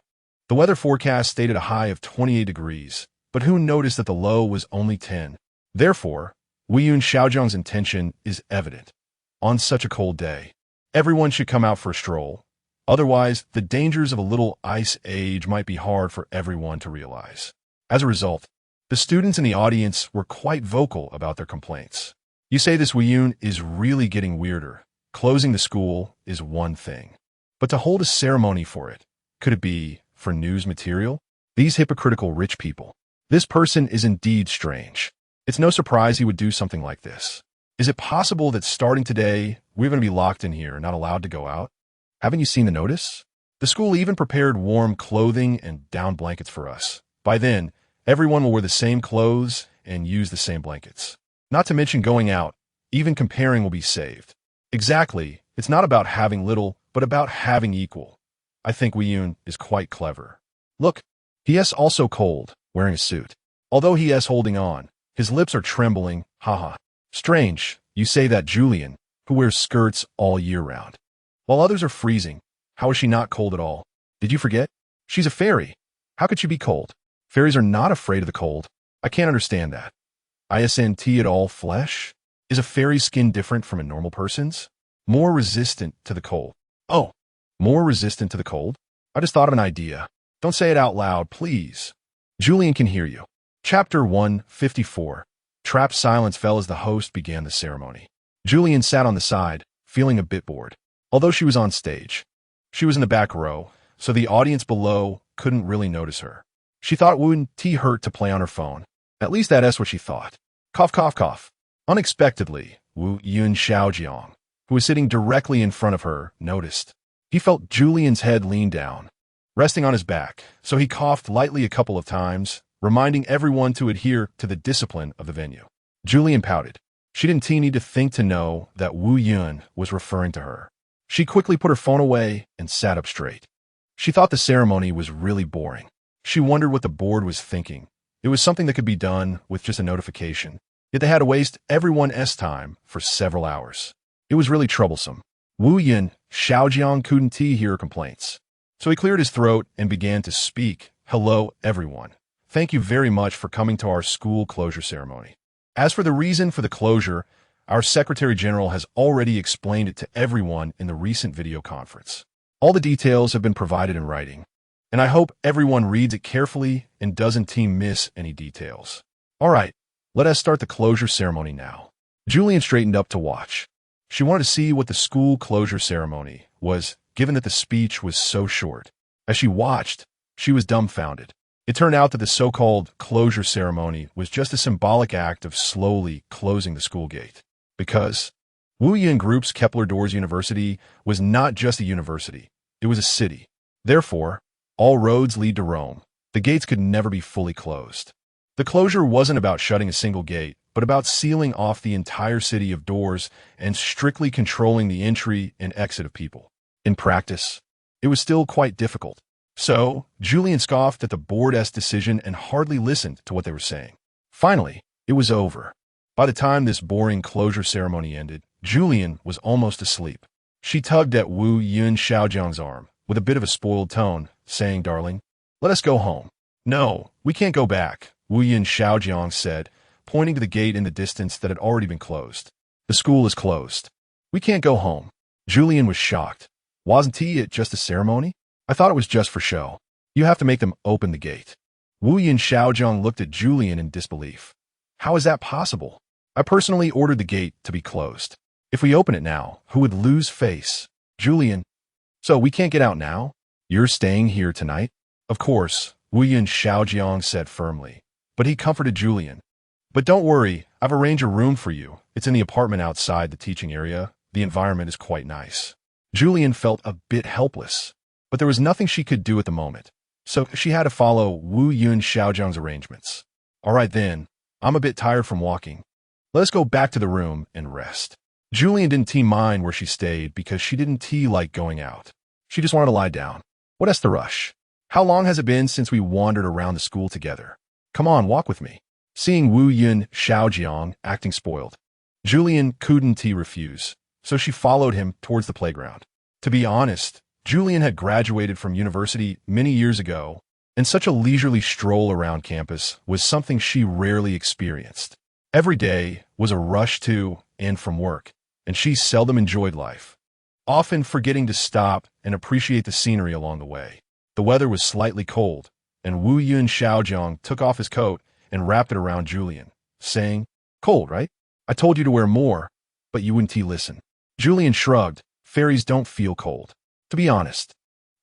Speaker 1: The weather forecast stated a high of 28 degrees, but who noticed that the low was only 10? Therefore, Weiyun Xiaojiang's intention is evident. On such a cold day, everyone should come out for a stroll, Otherwise, the dangers of a little ice age might be hard for everyone to realize. As a result, the students in the audience were quite vocal about their complaints. You say this Wiyun is really getting weirder. Closing the school is one thing. But to hold a ceremony for it, could it be for news material? These hypocritical rich people. This person is indeed strange. It's no surprise he would do something like this. Is it possible that starting today, we're going to be locked in here, not allowed to go out? Haven't you seen the notice? The school even prepared warm clothing and down blankets for us. By then, everyone will wear the same clothes and use the same blankets. Not to mention going out, even comparing will be saved. Exactly, it's not about having little, but about having equal. I think Wiyun is quite clever. Look, he is also cold, wearing a suit. Although he is holding on, his lips are trembling, haha. Strange, you say that Julian, who wears skirts all year round. While others are freezing, how is she not cold at all? Did you forget? She's a fairy. How could she be cold? Fairies are not afraid of the cold. I can't understand that. Isn't it all flesh? Is a fairy's skin different from a normal person's? More resistant to the cold. Oh, more resistant to the cold? I just thought of an idea. Don't say it out loud, please. Julian can hear you. Chapter 154. Trapped silence fell as the host began the ceremony. Julian sat on the side, feeling a bit bored. Although she was on stage, she was in the back row, so the audience below couldn't really notice her. She thought it wouldn't hurt to play on her phone. At least that's what she thought. Cough, cough, cough. Unexpectedly, Wuyun Xiaojiang, who was sitting directly in front of her, noticed. He felt Julian's head lean down, resting on his back, so he coughed lightly a couple of times, reminding everyone to adhere to the discipline of the venue. Julian pouted. She didn't need to think to know that Wuyun was referring to her. She quickly put her phone away and sat up straight. She thought the ceremony was really boring. She wondered what the board was thinking. It was something that could be done with just a notification, yet they had to waste everyone's time for several hours. It was really troublesome. Wuyun Xiaojiang couldn't hear her complaints, so he cleared his throat and began to speak. Hello, everyone. Thank you very much for coming to our school closure ceremony. As for the reason for the closure, our Secretary General has already explained it to everyone in the recent video conference. All the details have been provided in writing, and I hope everyone reads it carefully and doesn't miss any details. All right, let us start the closure ceremony now. Julian straightened up to watch. She wanted to see what the school closure ceremony was, given that the speech was so short. As she watched, she was dumbfounded. It turned out that the so-called closure ceremony was just a symbolic act of slowly closing the school gate. Because Wuyun Group's Kepler-Dors University was not just a university, it was a city. Therefore, all roads lead to Rome. The gates could never be fully closed. The closure wasn't about shutting a single gate, but about sealing off the entire city of doors and strictly controlling the entry and exit of people. In practice, it was still quite difficult. So, Julian scoffed at the board's decision and hardly listened to what they were saying. Finally, it was over. By the time this boring closure ceremony ended, Julian was almost asleep. She tugged at Wuyun Xiaojiang's arm with a bit of a spoiled tone, saying, "Darling, let us go home." "No, we can't go back," Wuyun Xiaojiang said, pointing to the gate in the distance that had already been closed. "The school is closed. We can't go home." Julian was shocked. "Wasn't it just a ceremony? I thought it was just for show. You have to make them open the gate." Wuyun Xiaojiang looked at Julian in disbelief. "How is that possible? I personally ordered the gate to be closed. If we open it now, who would lose face?" "Julian, so we can't get out now? You're staying here tonight?" "Of course," Wuyun Xiaojiang said firmly, but he comforted Julian. "But don't worry, I've arranged a room for you. It's in the apartment outside the teaching area. The environment is quite nice." Julian felt a bit helpless, but there was nothing she could do at the moment, so she had to follow Wuyun Xiaojiang's arrangements. "All right then, I'm a bit tired from walking. Let us go back to the room and rest." Julian didn't mind where she stayed because she didn't like going out. She just wanted to lie down. What is the rush? How long has it been since we wandered around the school together? Come on, walk with me. Seeing Wuyun Xiaojiang acting spoiled, Julian couldn't refuse, so she followed him towards the playground. To be honest, Julian had graduated from university many years ago, and such a leisurely stroll around campus was something she rarely experienced. Every day was a rush to and from work, and she seldom enjoyed life. often forgetting to stop and appreciate the scenery along the way. The weather was slightly cold, and Wu Yun Xiaojiang took off his coat and wrapped it around Julian, saying, "Cold, right? I told you to wear more, but you wouldn't listen." Julian shrugged. Fairies don't feel cold. To be honest,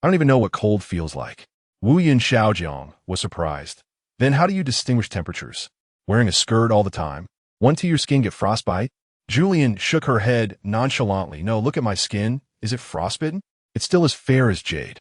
Speaker 1: I don't even know what cold feels like. Wu Yun Xiaojiang was surprised. Then how do you distinguish temperatures? Wearing a skirt all the time? Won't your skin get frostbite? Julian shook her head nonchalantly. No, look at my skin. Is it frostbitten? It's still as fair as jade.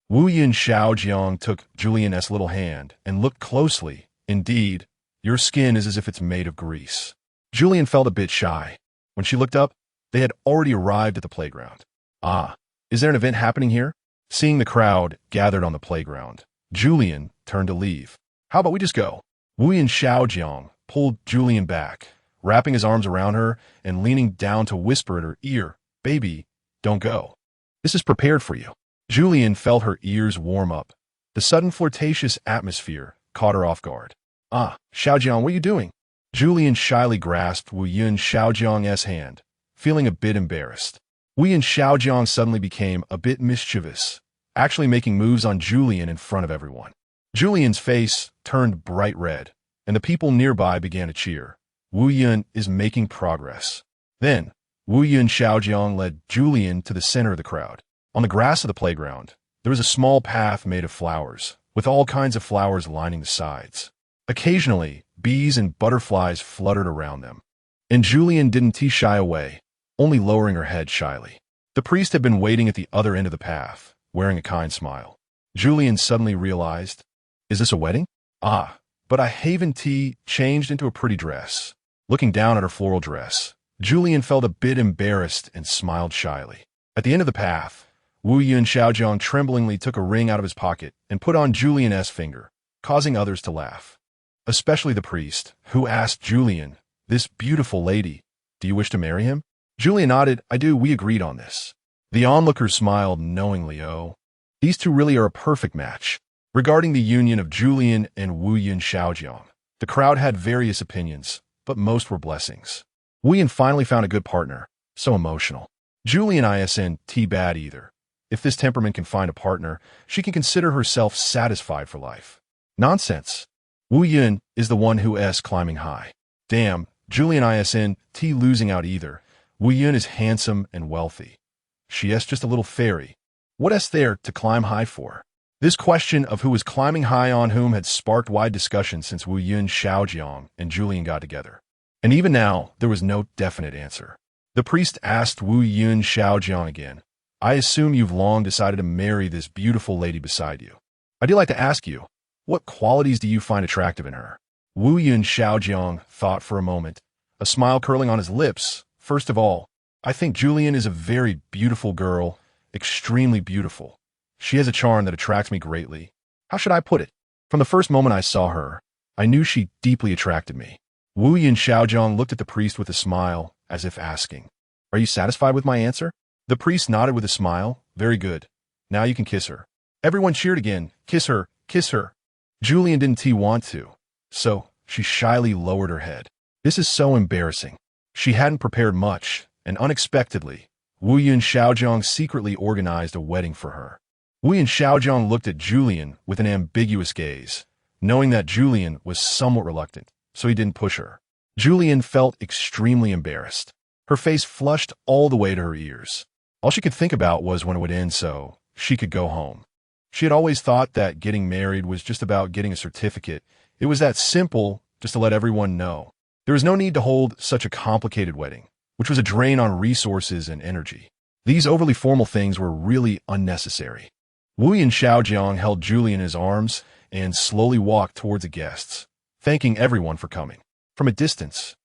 Speaker 1: Wu Yun Xiaojiang took Julian's little hand and looked closely. Indeed, your skin is as if it's made of grease. Julian felt a bit shy. When she looked up, they had already arrived at the playground. Ah, is there an event happening here? Seeing the crowd gathered on the playground, Julian turned to leave. How about we just go? Wu Yun Xiaojiang pulled Julian back, wrapping his arms around her and leaning down to whisper at her ear, "Baby, don't go. This is prepared for you." Julian felt her ears warm up. The sudden flirtatious atmosphere caught her off guard. "Ah, Xiaojiang, what are you doing?" Julian shyly grasped Wu Yun Xiaojiang's hand, feeling a bit embarrassed. Wu Yun Xiaojiang suddenly became a bit mischievous, actually making moves on Julian in front of everyone. Julian's face turned bright red, and the people nearby began to cheer. Wu Yun is making progress. Then, Wu Yun Xiaojiang led Julian to the center of the crowd. On the grass of the playground, there was a small path made of flowers, with all kinds of flowers lining the sides. Occasionally, bees and butterflies fluttered around them. And Julian didn't shy away, only lowering her head shyly. The priest had been waiting at the other end of the path, wearing a kind smile. Julian suddenly realized, is this a wedding? Ah, but I haven't changed into a pretty dress. Looking down at her floral dress, Julian felt a bit embarrassed and smiled shyly. At the end of the path, Wu Yun Xiaojiang tremblingly took a ring out of his pocket and put on Julian's finger, causing others to laugh. Especially the priest, who asked Julian, "This beautiful lady, do you wish to marry him?" Julian nodded. "I do, we agreed on this." The onlookers smiled knowingly. Oh, these two really are a perfect match. Regarding the union of Julian and Wu Yun Xiaojiang, the crowd had various opinions, but most were blessings. Wu Yun finally found a good partner, so emotional. Julian isn't bad either. If this temperament can find a partner, she can consider herself satisfied for life. Nonsense. Wu Yun is the one who is climbing high. Damn, Julian isn't losing out either. Wu Yun is handsome and wealthy. She is just a little fairy. What is there to climb high for? This question of who was climbing high on whom had sparked wide discussion since Wu Yun Xiaojiang and Julian got together. And even now, there was no definite answer. The priest asked Wu Yun Xiaojiang again, "I assume you've long decided to marry this beautiful lady beside you. I do like to ask you, what qualities do you find attractive in her?" Wu Yun Xiaojiang thought for a moment, a smile curling on his lips. "First of all, I think Julian is a very beautiful girl, extremely beautiful. She has a charm that attracts me greatly. How should I put it? From the first moment I saw her, I knew she deeply attracted me." Wu Yun Xiaojiang looked at the priest with a smile, as if asking, "Are you satisfied with my answer?" The priest nodded with a smile. "Very good. Now you can kiss her." Everyone cheered again. "Kiss her, kiss her." Julian didn't want to, so she shyly lowered her head. This is so embarrassing. She hadn't prepared much, and unexpectedly, Wu Yun Xiaojiang secretly organized a wedding for her. Wu Yun Xiaojiang looked at Julian with an ambiguous gaze, knowing that Julian was somewhat reluctant, so he didn't push her. Julian felt extremely embarrassed. Her face flushed all the way to her ears. All she could think about was when it would end so she could go home. She had always thought that getting married was just about getting a certificate. It was that simple, just to let everyone know. There was no need to hold such a complicated wedding, which was a drain on resources and energy. These overly formal things were really unnecessary. Wu Yun Xiaojiang held Julian in his arms and slowly walked towards the guests, thanking everyone for coming. From a distance,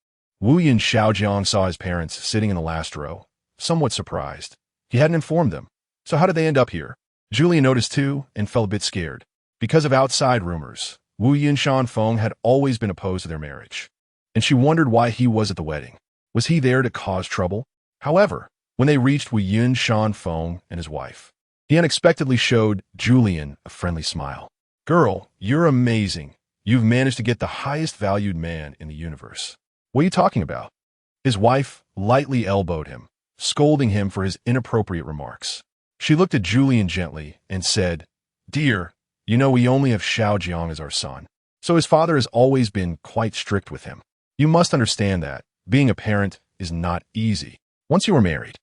Speaker 1: Wu Yun Xiaojiang saw his parents sitting in the last row, somewhat surprised. He hadn't informed them. So how did they end up here? Julian noticed too and felt a bit scared. Because of outside rumors, Wu Yun Shanfeng had always been opposed to their marriage, and she wondered why he was at the wedding. Was he there to cause trouble? However, when they reached Wu Yun Shanfeng and his wife, he unexpectedly showed Julian a friendly smile. "Girl, you're amazing. You've managed to get the highest valued man in the universe." "What are you talking about?" His wife lightly elbowed him, scolding him for his inappropriate remarks. She looked at Julian gently and said, "Dear, you know we only have Xiaojiang as our son, so his father has always been quite strict with him. You must understand that being a parent is not easy. Once you are married,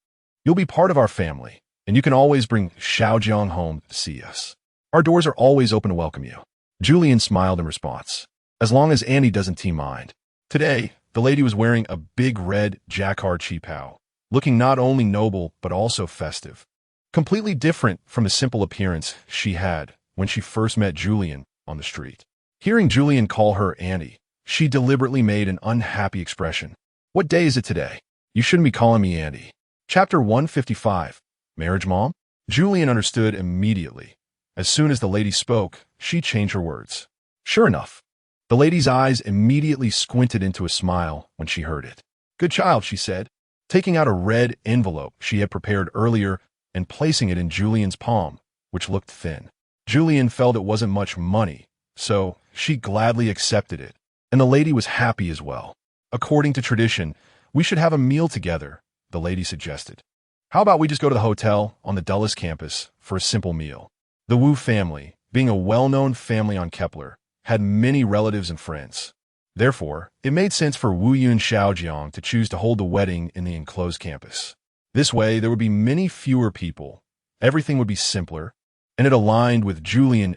Speaker 1: you'll be part of our family, and you can always bring Xiaojiang home to see us. Our doors are always open to welcome you." Julian smiled in response. As long as Andy doesn't mind. Today, the lady was wearing a big red jacquard qipao, looking not only noble but also festive. Completely different from the simple appearance she had when she first met Julian on the street. Hearing Julian call her Andy, she deliberately made an unhappy expression. "What day is it today? You shouldn't be calling me Andy." Chapter 155. Marriage Mom? Julian understood immediately. As soon as the lady spoke, she changed her words. Sure enough, the lady's eyes immediately squinted into a smile when she heard it. "Good child," she said, taking out a red envelope she had prepared earlier and placing it in Julian's palm, which looked thin. Julian felt it wasn't much money, so she gladly accepted it, and the lady was happy as well. "According to tradition, we should have a meal together," the lady suggested. "How about we just go to the hotel on the Dulles campus for a simple meal?" The Wu family, being a well-known family on Kepler, had many relatives and friends. Therefore, it made sense for Wu Yun Xiaojiang to choose to hold the wedding in the enclosed campus. This way, there would be many fewer people, everything would be simpler, and it aligned with Julian's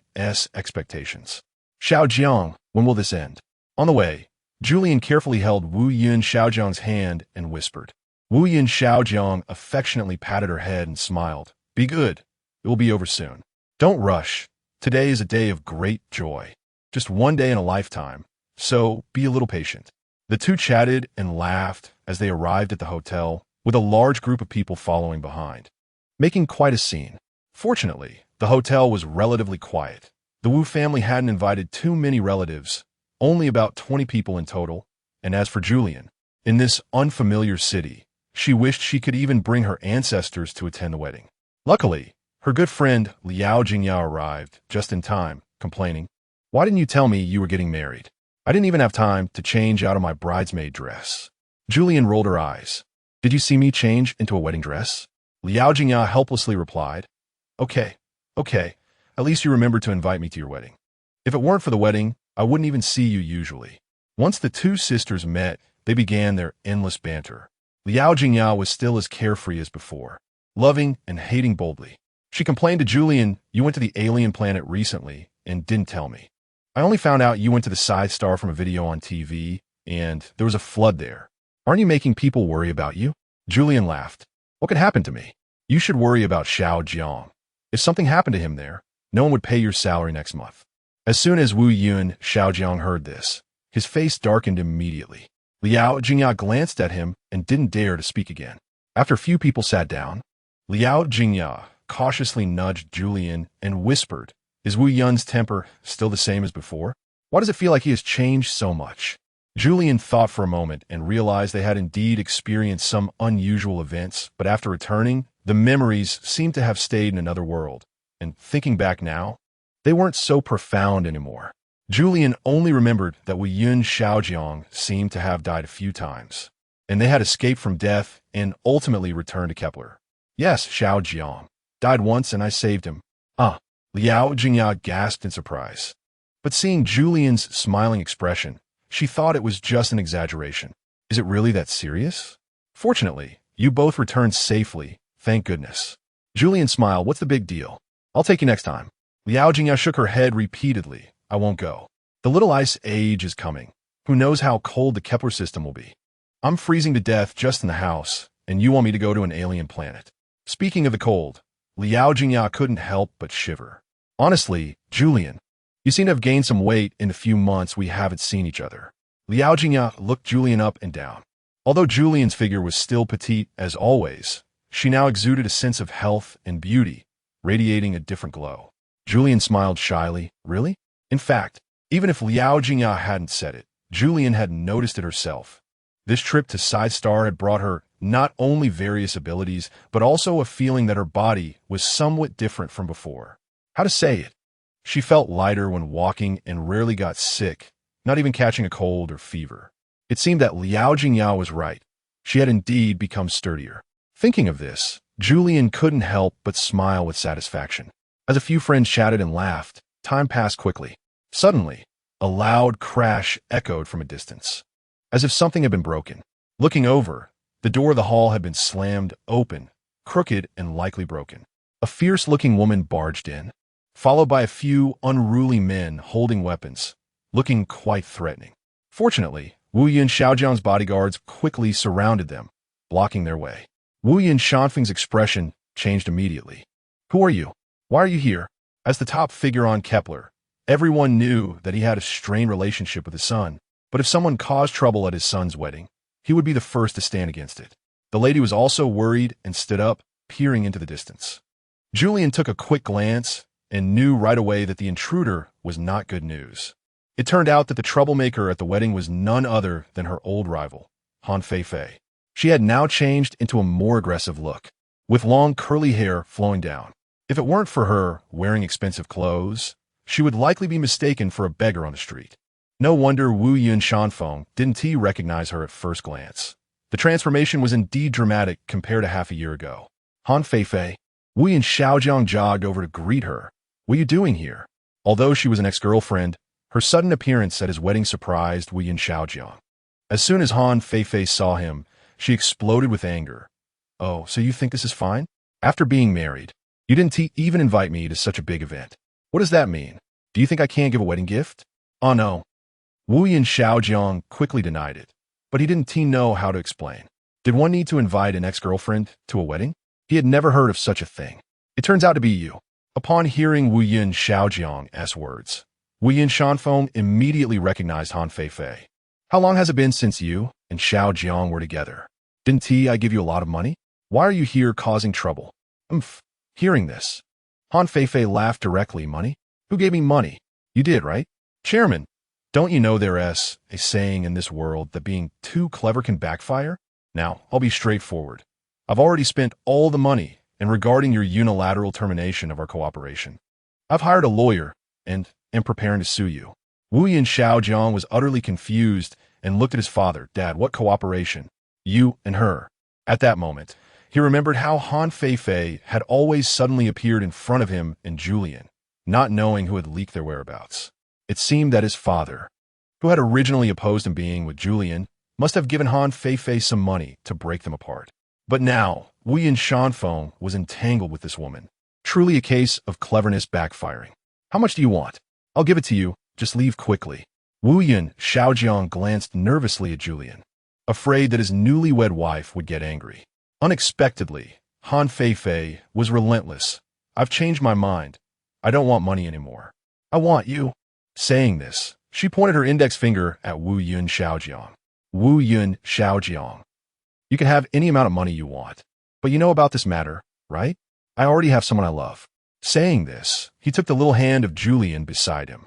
Speaker 1: expectations. "Xiaojiang, when will this end?" On the way, Julian carefully held Wu Yun Xiaojiang's hand and whispered. Wu Yun Xiaojiang affectionately patted her head and smiled. "Be good. It will be over soon. Don't rush. Today is a day of great joy. Just one day in a lifetime, so be a little patient." The two chatted and laughed as they arrived at the hotel, with a large group of people following behind, making quite a scene. Fortunately, the hotel was relatively quiet. The Wu family hadn't invited too many relatives, only about 20 people in total, and as for Julian, in this unfamiliar city, she wished she could even bring her ancestors to attend the wedding. Luckily, her good friend Liao Jingya arrived just in time, complaining, "Why didn't you tell me you were getting married? I didn't even have time to change out of my bridesmaid dress." Julian rolled her eyes. "Did you see me change into a wedding dress?" Liao Jingya helplessly replied, Okay, at least you remembered to invite me to your wedding. If it weren't for the wedding, I wouldn't even see you usually." Once the two sisters met, they began their endless banter. Liao Jingya was still as carefree as before, loving and hating boldly. She complained to Julian, "You went to the alien planet recently and didn't tell me. I only found out you went to the Scythe Star from a video on TV, and there was a flood there. Aren't you making people worry about you?" Julian laughed. "What could happen to me? You should worry about Xiaojiang. If something happened to him there, no one would pay your salary next month." As soon as Wu Yun Xiaojiang heard this, his face darkened immediately. Liao Jingya glanced at him and didn't dare to speak again. After a few people sat down, Liao Jingya cautiously nudged Julian and whispered, "Is Wu Yun's temper still the same as before? Why does it feel like he has changed so much?" Julian thought for a moment and realized they had indeed experienced some unusual events, but after returning, the memories seemed to have stayed in another world, and thinking back now, they weren't so profound anymore. Julian only remembered that Wu Yun Xiaojiang seemed to have died a few times, and they had escaped from death and ultimately returned to Kepler. "Yes, Xiaojiang died once and I saved him." "Ah," Liao Jingya gasped in surprise. But seeing Julian's smiling expression, she thought it was just an exaggeration. "Is it really that serious?" "Fortunately, you both returned safely, thank goodness." Julian smiled. "What's the big deal? I'll take you next time." Liao Jingya shook her head repeatedly. "I won't go. The little ice age is coming. Who knows how cold the Kepler system will be? I'm freezing to death just in the house, and you want me to go to an alien planet." Speaking of the cold, Liao Jingya couldn't help but shiver. "Honestly, Julian, you seem to have gained some weight in the few months we haven't seen each other." Liao Jingya looked Julian up and down. Although Julian's figure was still petite as always, she now exuded a sense of health and beauty, radiating a different glow. Julian smiled shyly. "Really?" In fact, even if Liao Jingya hadn't said it, Julian had noticed it herself. This trip to Scythe Star had brought her not only various abilities, but also a feeling that her body was somewhat different from before. How to say it? She felt lighter when walking and rarely got sick, not even catching a cold or fever. It seemed that Liao Jingya was right. She had indeed become sturdier. Thinking of this, Julian couldn't help but smile with satisfaction. As a few friends chatted and laughed, time passed quickly. Suddenly, a loud crash echoed from a distance, as if something had been broken. Looking over, the door of the hall had been slammed open, crooked and likely broken. A fierce-looking woman barged in, followed by a few unruly men holding weapons, looking quite threatening. Fortunately, Wu Yun Xiaojiang's bodyguards quickly surrounded them, blocking their way. Wu Yun Shanfeng's expression changed immediately. "Who are you? Why are you here?" As the top figure on Kepler, everyone knew that he had a strained relationship with his son, but if someone caused trouble at his son's wedding, he would be the first to stand against it. The lady was also worried and stood up, peering into the distance. Julian took a quick glance and knew right away that the intruder was not good news. It turned out that the troublemaker at the wedding was none other than her old rival, Han Feifei. She had now changed into a more aggressive look, with long curly hair flowing down. If it weren't for her wearing expensive clothes, she would likely be mistaken for a beggar on the street. No wonder Wu Yun Shanfeng didn't recognize her at first glance. The transformation was indeed dramatic compared to half a year ago. "Han Feifei." Wu Yun Xiaojiang jogged over to greet her. "What are you doing here?" Although she was an ex-girlfriend, her sudden appearance at his wedding surprised Wu Yun Xiaojiang. As soon as Han Feifei saw him, she exploded with anger. "Oh, so you think this is fine? After being married, you didn't even invite me to such a big event. What does that mean? Do you think I can't give a wedding gift?" "Oh no." Wu Yun Xiaojiang quickly denied it, but he didn't know how to explain. Did one need to invite an ex-girlfriend to a wedding? He had never heard of such a thing. "It turns out to be you." Upon hearing Wu Yun Xiaojiang's words, Wu Yun Shanfeng immediately recognized Han Feifei. "How long has it been since you and Xiaojiang were together? Didn't I give you a lot of money? Why are you here causing trouble?" Hearing this, Han Feifei laughed directly. "Money? Who gave me money? You did, right? Chairman, don't you know there's a saying in this world that being too clever can backfire? Now, I'll be straightforward. I've already spent all the money, and regarding your unilateral termination of our cooperation, I've hired a lawyer and am preparing to sue you." Wu Yun Xiaojiang was utterly confused and looked at his father. "Dad, what cooperation? You and her?" At that moment, he remembered how Han Feifei had always suddenly appeared in front of him and Julian, not knowing who had leaked their whereabouts. It seemed that his father, who had originally opposed him being with Julian, must have given Han Feifei some money to break them apart. But now, Wu Yun Shanfeng was entangled with this woman. Truly a case of cleverness backfiring. "How much do you want? I'll give it to you. Just leave quickly." Wu Yun Xiaojiang glanced nervously at Julian, afraid that his newlywed wife would get angry. Unexpectedly, Han Feifei was relentless. "I've changed my mind. I don't want money anymore. I want you." Saying this, she pointed her index finger at Wu Yun Xiaojiang. "Wu Yun Xiaojiang, you can have any amount of money you want. But you know about this matter, right? I already have someone I love." Saying this, he took the little hand of Julian beside him.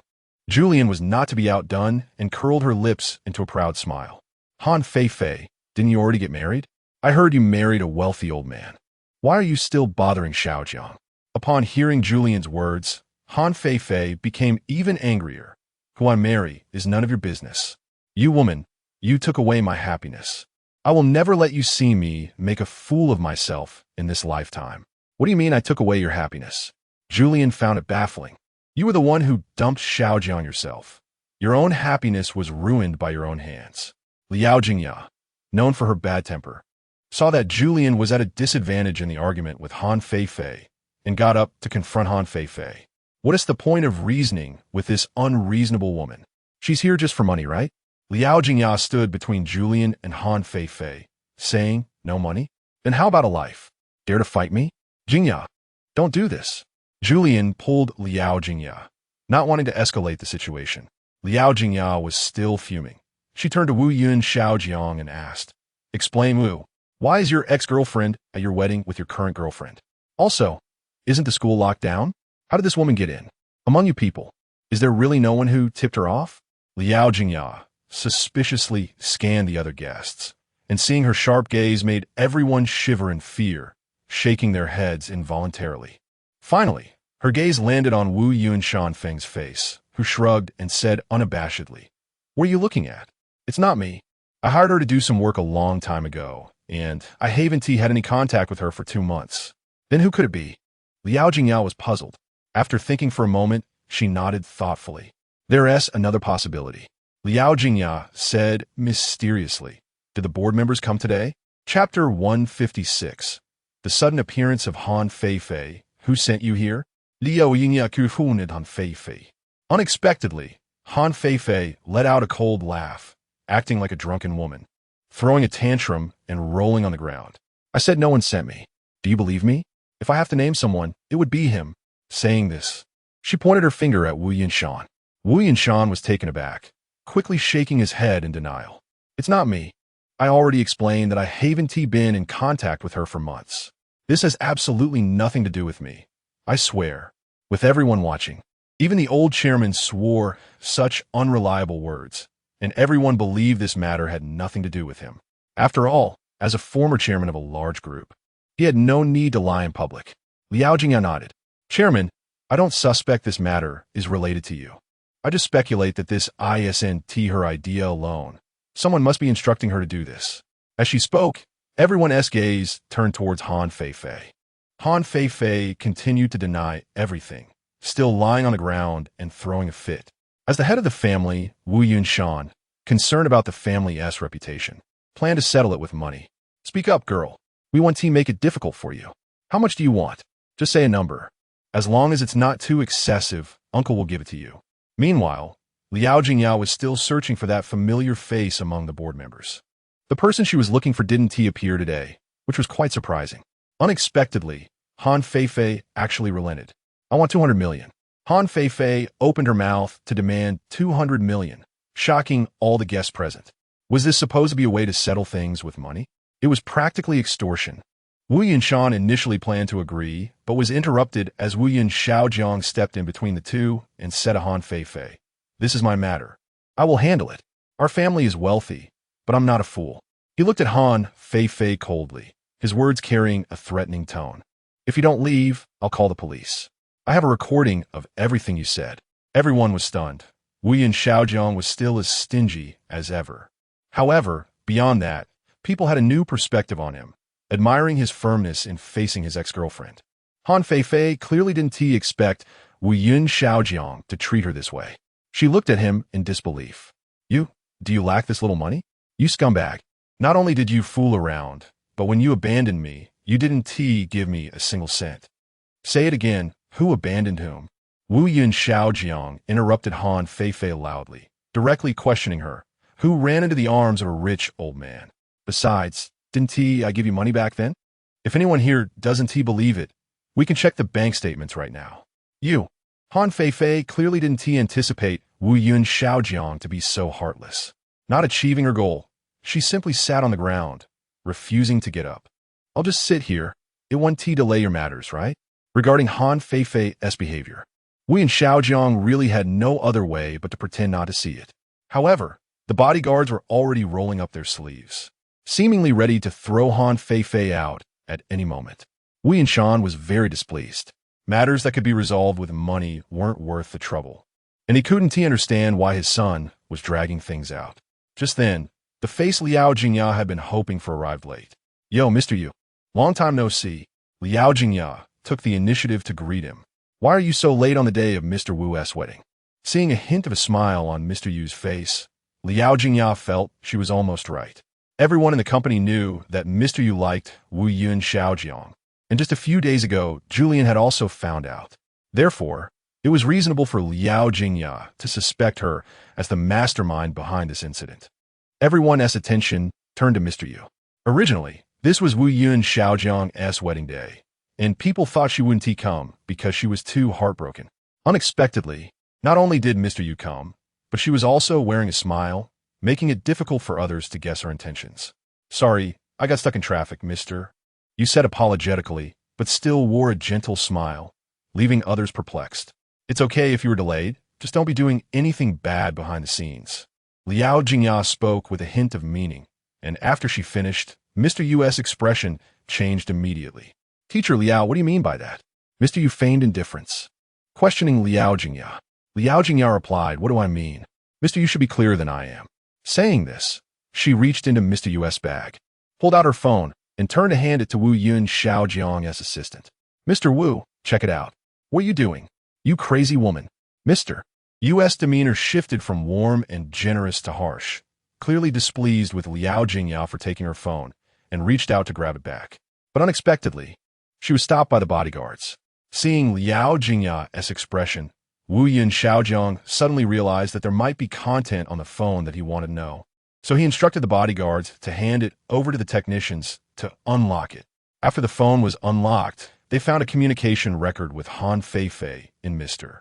Speaker 1: Julian was not to be outdone and curled her lips into a proud smile. "Han Feifei, didn't you already get married? I heard you married a wealthy old man. Why are you still bothering Xiaojiang?" Upon hearing Julian's words, Han Feifei became even angrier. "Who I marry is none of your business. You woman, you took away my happiness. I will never let you see me make a fool of myself in this lifetime." "What do you mean I took away your happiness?" Julian found it baffling. "You were the one who dumped Xiaojiang yourself. Your own happiness was ruined by your own hands." Liao Jingya, known for her bad temper, saw that Julian was at a disadvantage in the argument with Han Feifei and got up to confront Han Feifei. "What is the point of reasoning with this unreasonable woman? She's here just for money, right?" Liao Jingya stood between Julian and Han Feifei, saying, "No money? Then how about a life? Dare to fight me? Jingya, don't do this." Julian pulled Liao Jingya, not wanting to escalate the situation. Liao Jingya was still fuming. She turned to Wu Yun Xiaojiang and asked, "Explain, Wu. Why is your ex-girlfriend at your wedding with your current girlfriend? Also, isn't the school locked down? How did this woman get in? Among you people, is there really no one who tipped her off?" Liao Jingya suspiciously scanned the other guests, and seeing her sharp gaze made everyone shiver in fear, shaking their heads involuntarily. Finally, her gaze landed on Wu Yun Shanfeng's face, who shrugged and said unabashedly, "What are you looking at? It's not me. I hired her to do some work a long time ago, and I haven't had any contact with her for 2 months. Then who could it be? Liao Jingyao was puzzled. After thinking for a moment, she nodded thoughtfully. There's another possibility. Liao Jingyao said mysteriously. Did the board members come today? Chapter 156. The sudden appearance of Han Feifei. Who sent you here? Liao Jingyao kufunid Han Feifei. Unexpectedly, Han Feifei let out a cold laugh, acting like a drunken woman, throwing a tantrum and rolling on the ground. I said no one sent me. Do you believe me? If I have to name someone, it would be him. Saying this, she pointed her finger at Wu Yinshan. Wu Yinshan was taken aback, quickly shaking his head in denial. It's not me. I already explained that I haven't been in contact with her for months. This has absolutely nothing to do with me. I swear. With everyone watching. Even the old chairman swore such unreliable words, and everyone believed this matter had nothing to do with him. After all, as a former chairman of a large group, he had no need to lie in public. Liao Jingyao nodded. Chairman, I don't suspect this matter is related to you. I just speculate that this isn't her idea alone. Someone must be instructing her to do this. As she spoke, everyone's gaze turned towards Han Feifei. Han Feifei continued to deny everything, still lying on the ground and throwing a fit. As the head of the family, Wu Yunshan, concerned about the family's reputation, planned to settle it with money. Speak up, girl. We want to make it difficult for you. How much do you want? Just say a number. As long as it's not too excessive, Uncle will give it to you. Meanwhile, Liao Jingyao was still searching for that familiar face among the board members. The person she was looking for didn't appear today, which was quite surprising. Unexpectedly, Han Feifei actually relented. I want 200 million. Han Feifei opened her mouth to demand 200 million, shocking all the guests present. Was this supposed to be a way to settle things with money? It was practically extortion. Wu Yinshan initially planned to agree, but was interrupted as Wu Yin Shaojiang stepped in between the two and said to Han Feifei, This is my matter. I will handle it. Our family is wealthy, but I'm not a fool. He looked at Han Feifei coldly, his words carrying a threatening tone. If you don't leave, I'll call the police. I have a recording of everything you said. Everyone was stunned. Wu Yin Shaojiang was still as stingy as ever. However, beyond that, people had a new perspective on him, admiring his firmness in facing his ex-girlfriend. Han Feifei clearly didn't expect Wu Yin Shaojiang to treat her this way. She looked at him in disbelief. Do you lack this little money? You scumbag. Not only did you fool around, but when you abandoned me, you didn't give me a single cent. Say it again, who abandoned whom? Wu Yin Shaojiang interrupted Han Feifei loudly, directly questioning her, who ran into the arms of a rich old man. Besides, didn't I give you money back then? If anyone here doesn't believe it, we can check the bank statements right now. Han Feifei clearly didn't anticipate Wu Yun Shaojiang to be so heartless. Not achieving her goal, she simply sat on the ground, refusing to get up. I'll just sit here. It won't delay your matters, right? Regarding Han Feifei's behavior, Wu Yun Shaojiang really had no other way but to pretend not to see it. However, the bodyguards were already rolling up their sleeves, seemingly ready to throw Han Feifei out at any moment. Wu Yinshan was very displeased. Matters that could be resolved with money weren't worth the trouble, and he couldn't understand why his son was dragging things out. Just then, the face Liao Jingyao had been hoping for arrived late. Yo, Mr. Yu. Long time no see. Liao Jingyao took the initiative to greet him. Why are you so late on the day of Mr. Wu's wedding? Seeing a hint of a smile on Mr. Yu's face, Liao Jingyao felt she was almost right. Everyone in the company knew that Mr. Yu liked Wu Yun Shaojiang, and just a few days ago, Julian had also found out. Therefore, it was reasonable for Liao Jingyao to suspect her as the mastermind behind this incident. Everyone's attention turned to Mr. Yu. Originally, this was Wu Yun Shaojiang's wedding day, and people thought she wouldn't come because she was too heartbroken. Unexpectedly, not only did Mr. Yu come, but she was also wearing a smile, making it difficult for others to guess her intentions. Sorry, I got stuck in traffic, mister. You said apologetically, but still wore a gentle smile, leaving others perplexed. It's okay if you were delayed, just don't be doing anything bad behind the scenes. Liao Jingyao spoke with a hint of meaning, and after she finished, Mr. Yu's expression changed immediately. Teacher Liao, what do you mean by that? Mr. Yu feigned indifference. Questioning Liao Jingyao replied, what do I mean? Mr. Yu should be clearer than I am. Saying this, she reached into Mr. Yu's bag, pulled out her phone, and turned to hand it to Wu Yun Xiaojiang's assistant. Mr. Wu, check it out. What are you doing? You crazy woman. Mr. Yu's demeanor shifted from warm and generous to harsh, clearly displeased with Liao Jingya for taking her phone, and reached out to grab it back. But unexpectedly, she was stopped by the bodyguards. Seeing Liao Jingya's expression, Wu Yun Xiaojiang suddenly realized that there might be content on the phone that he wanted to know. So he instructed the bodyguards to hand it over to the technicians to unlock it. After the phone was unlocked, they found a communication record with Han Feifei in Mr.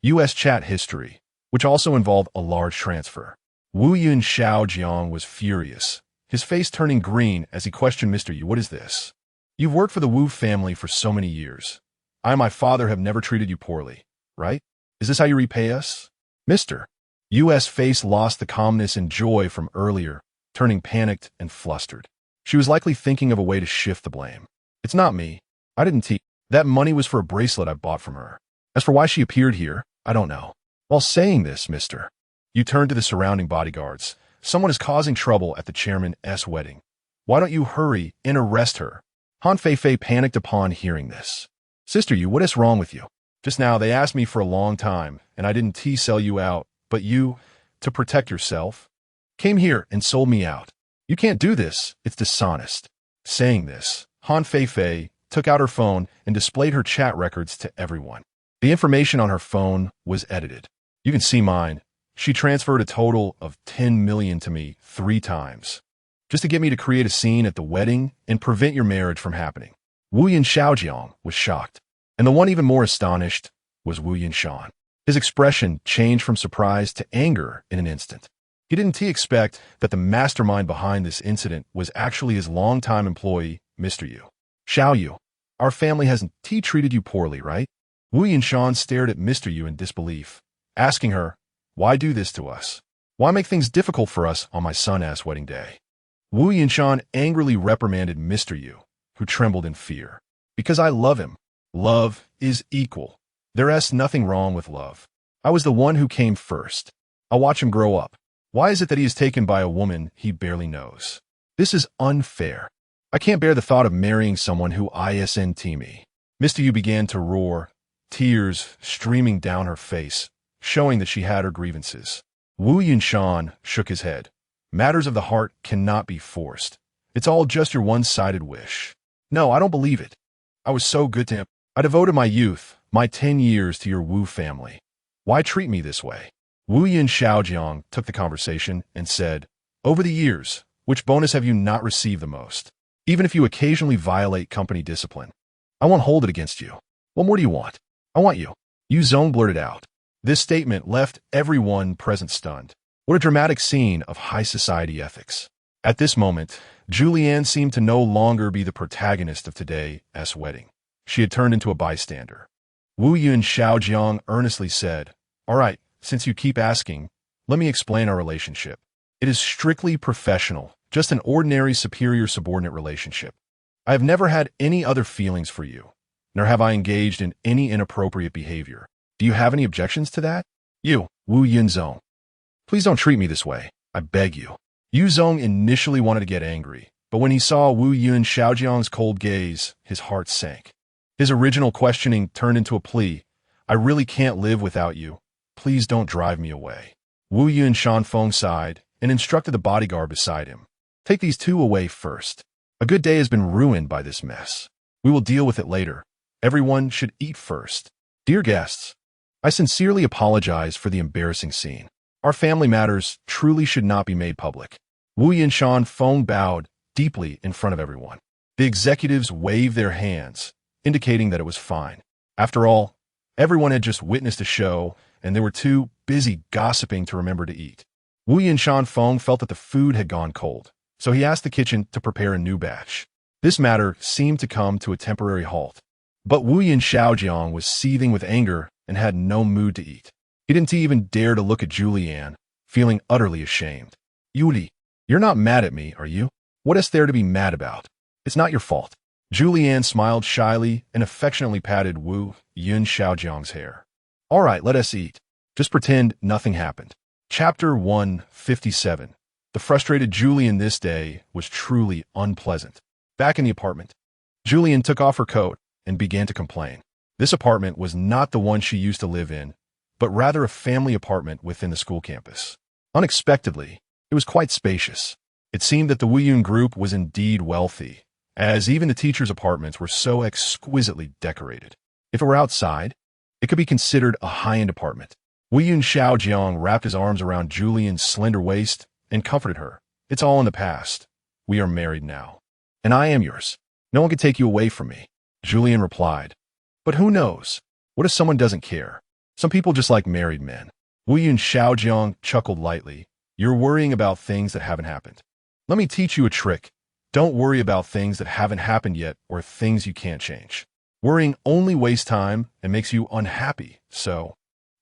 Speaker 1: Yu's chat history, which also involved a large transfer. Wu Yun Xiaojiang was furious, his face turning green as he questioned Mr. Yu. What is this? You've worked for the Wu family for so many years. I and my father have never treated you poorly, right? Is this how you repay us? Mr. Yu's face lost the calmness and joy from earlier, turning panicked and flustered. She was likely thinking of a way to shift the blame. It's not me. I didn't teach. That money was for a bracelet I bought from her. As for why she appeared here, I don't know. While saying this, Mr. Yu turned to the surrounding bodyguards. Someone is causing trouble at the chairman's wedding. Why don't you hurry and arrest her? Han Feifei panicked upon hearing this. Sister Yu, what is wrong with you? Just now they asked me for a long time, and I didn't sell you out, but you, to protect yourself, came here and sold me out. You can't do this. It's dishonest. Saying this, Han Feifei took out her phone and displayed her chat records to everyone. The information on her phone was edited. You can see mine. She transferred a total of 10 million to me 3 times, just to get me to create a scene at the wedding and prevent your marriage from happening. Wu Yun Xiaojiang was shocked, and the one even more astonished was Wu Yunshan. His expression changed from surprise to anger in an instant. He didn't expect that the mastermind behind this incident was actually his longtime employee, Mr. Yu. Xiao Yu, our family hasn't treated you poorly, right? Wu Yunshan stared at Mr. Yu in disbelief, asking her, why do this to us? Why make things difficult for us on my son's wedding day? Wu Yunshan angrily reprimanded Mr. Yu, who trembled in fear. Because I love him. Love is equal. There's nothing wrong with love. I was the one who came first. I'll watch him grow up. Why is it that he is taken by a woman he barely knows? This is unfair. I can't bear the thought of marrying someone who isn't me. Mr. Yu began to roar, tears streaming down her face, showing that she had her grievances. Wu Yunshan shook his head. Matters of the heart cannot be forced. It's all just your one-sided wish. No, I don't believe it. I was so good to him. I devoted my youth, my 10 years to your Wu family. Why treat me this way? Wu Yun Xiaojiang took the conversation and said, over the years, which bonus have you not received the most? Even if you occasionally violate company discipline, I won't hold it against you. What more do you want? I want you. Yu Zong blurted out. This statement left everyone present stunned. What a dramatic scene of high society ethics. At this moment, Julianne seemed to no longer be the protagonist of today's wedding. She had turned into a bystander. Wu Yun Xiaojiang earnestly said, all right, since you keep asking, let me explain our relationship. It is strictly professional, just an ordinary superior-subordinate relationship. I have never had any other feelings for you, nor have I engaged in any inappropriate behavior. Do you have any objections to that? You, Wu Yunzong. Please don't treat me this way, I beg you. Yu Zong initially wanted to get angry, but when he saw Wu Yun Xiaojiang's cold gaze, his heart sank. His original questioning turned into a plea. I really can't live without you. Please don't drive me away. Wu Yun Shanfeng sighed and instructed the bodyguard beside him. Take these 2 away first. A good day has been ruined by this mess. We will deal with it later. Everyone should eat first. Dear guests, I sincerely apologize for the embarrassing scene. Our family matters truly should not be made public. Wu Yun Shanfeng bowed deeply in front of everyone. The executives waved their hands, indicating that it was fine. After all, everyone had just witnessed a show, and they were too busy gossiping to remember to eat. Wu Yun Shanfeng felt that the food had gone cold, so he asked the kitchen to prepare a new batch. This matter seemed to come to a temporary halt. But Wu Yun Xiaojiang was seething with anger and had no mood to eat. He didn't even dare to look at Julianne, feeling utterly ashamed. Yuli, you're not mad at me, are you? What is there to be mad about? It's not your fault. Julianne smiled shyly and affectionately patted Wu Yun Xiaojiang's hair. All right, let us eat. Just pretend nothing happened. Chapter 157. The frustrated Julian this day was truly unpleasant. Back in the apartment, Julian took off her coat and began to complain. This apartment was not the one she used to live in, but rather a family apartment within the school campus. Unexpectedly, it was quite spacious. It seemed that the Wuyun group was indeed wealthy, as even the teachers' apartments were so exquisitely decorated. If it were outside, it could be considered a high-end apartment. Wuyun Xiaojiang wrapped his arms around Julian's slender waist and comforted her. It's all in the past. We are married now. And I am yours. No one can take you away from me. Julian replied. But who knows? What if someone doesn't care? Some people just like married men. Wuyun Xiaojiang chuckled lightly. You're worrying about things that haven't happened. Let me teach you a trick. Don't worry about things that haven't happened yet or things you can't change. Worrying only wastes time and makes you unhappy, so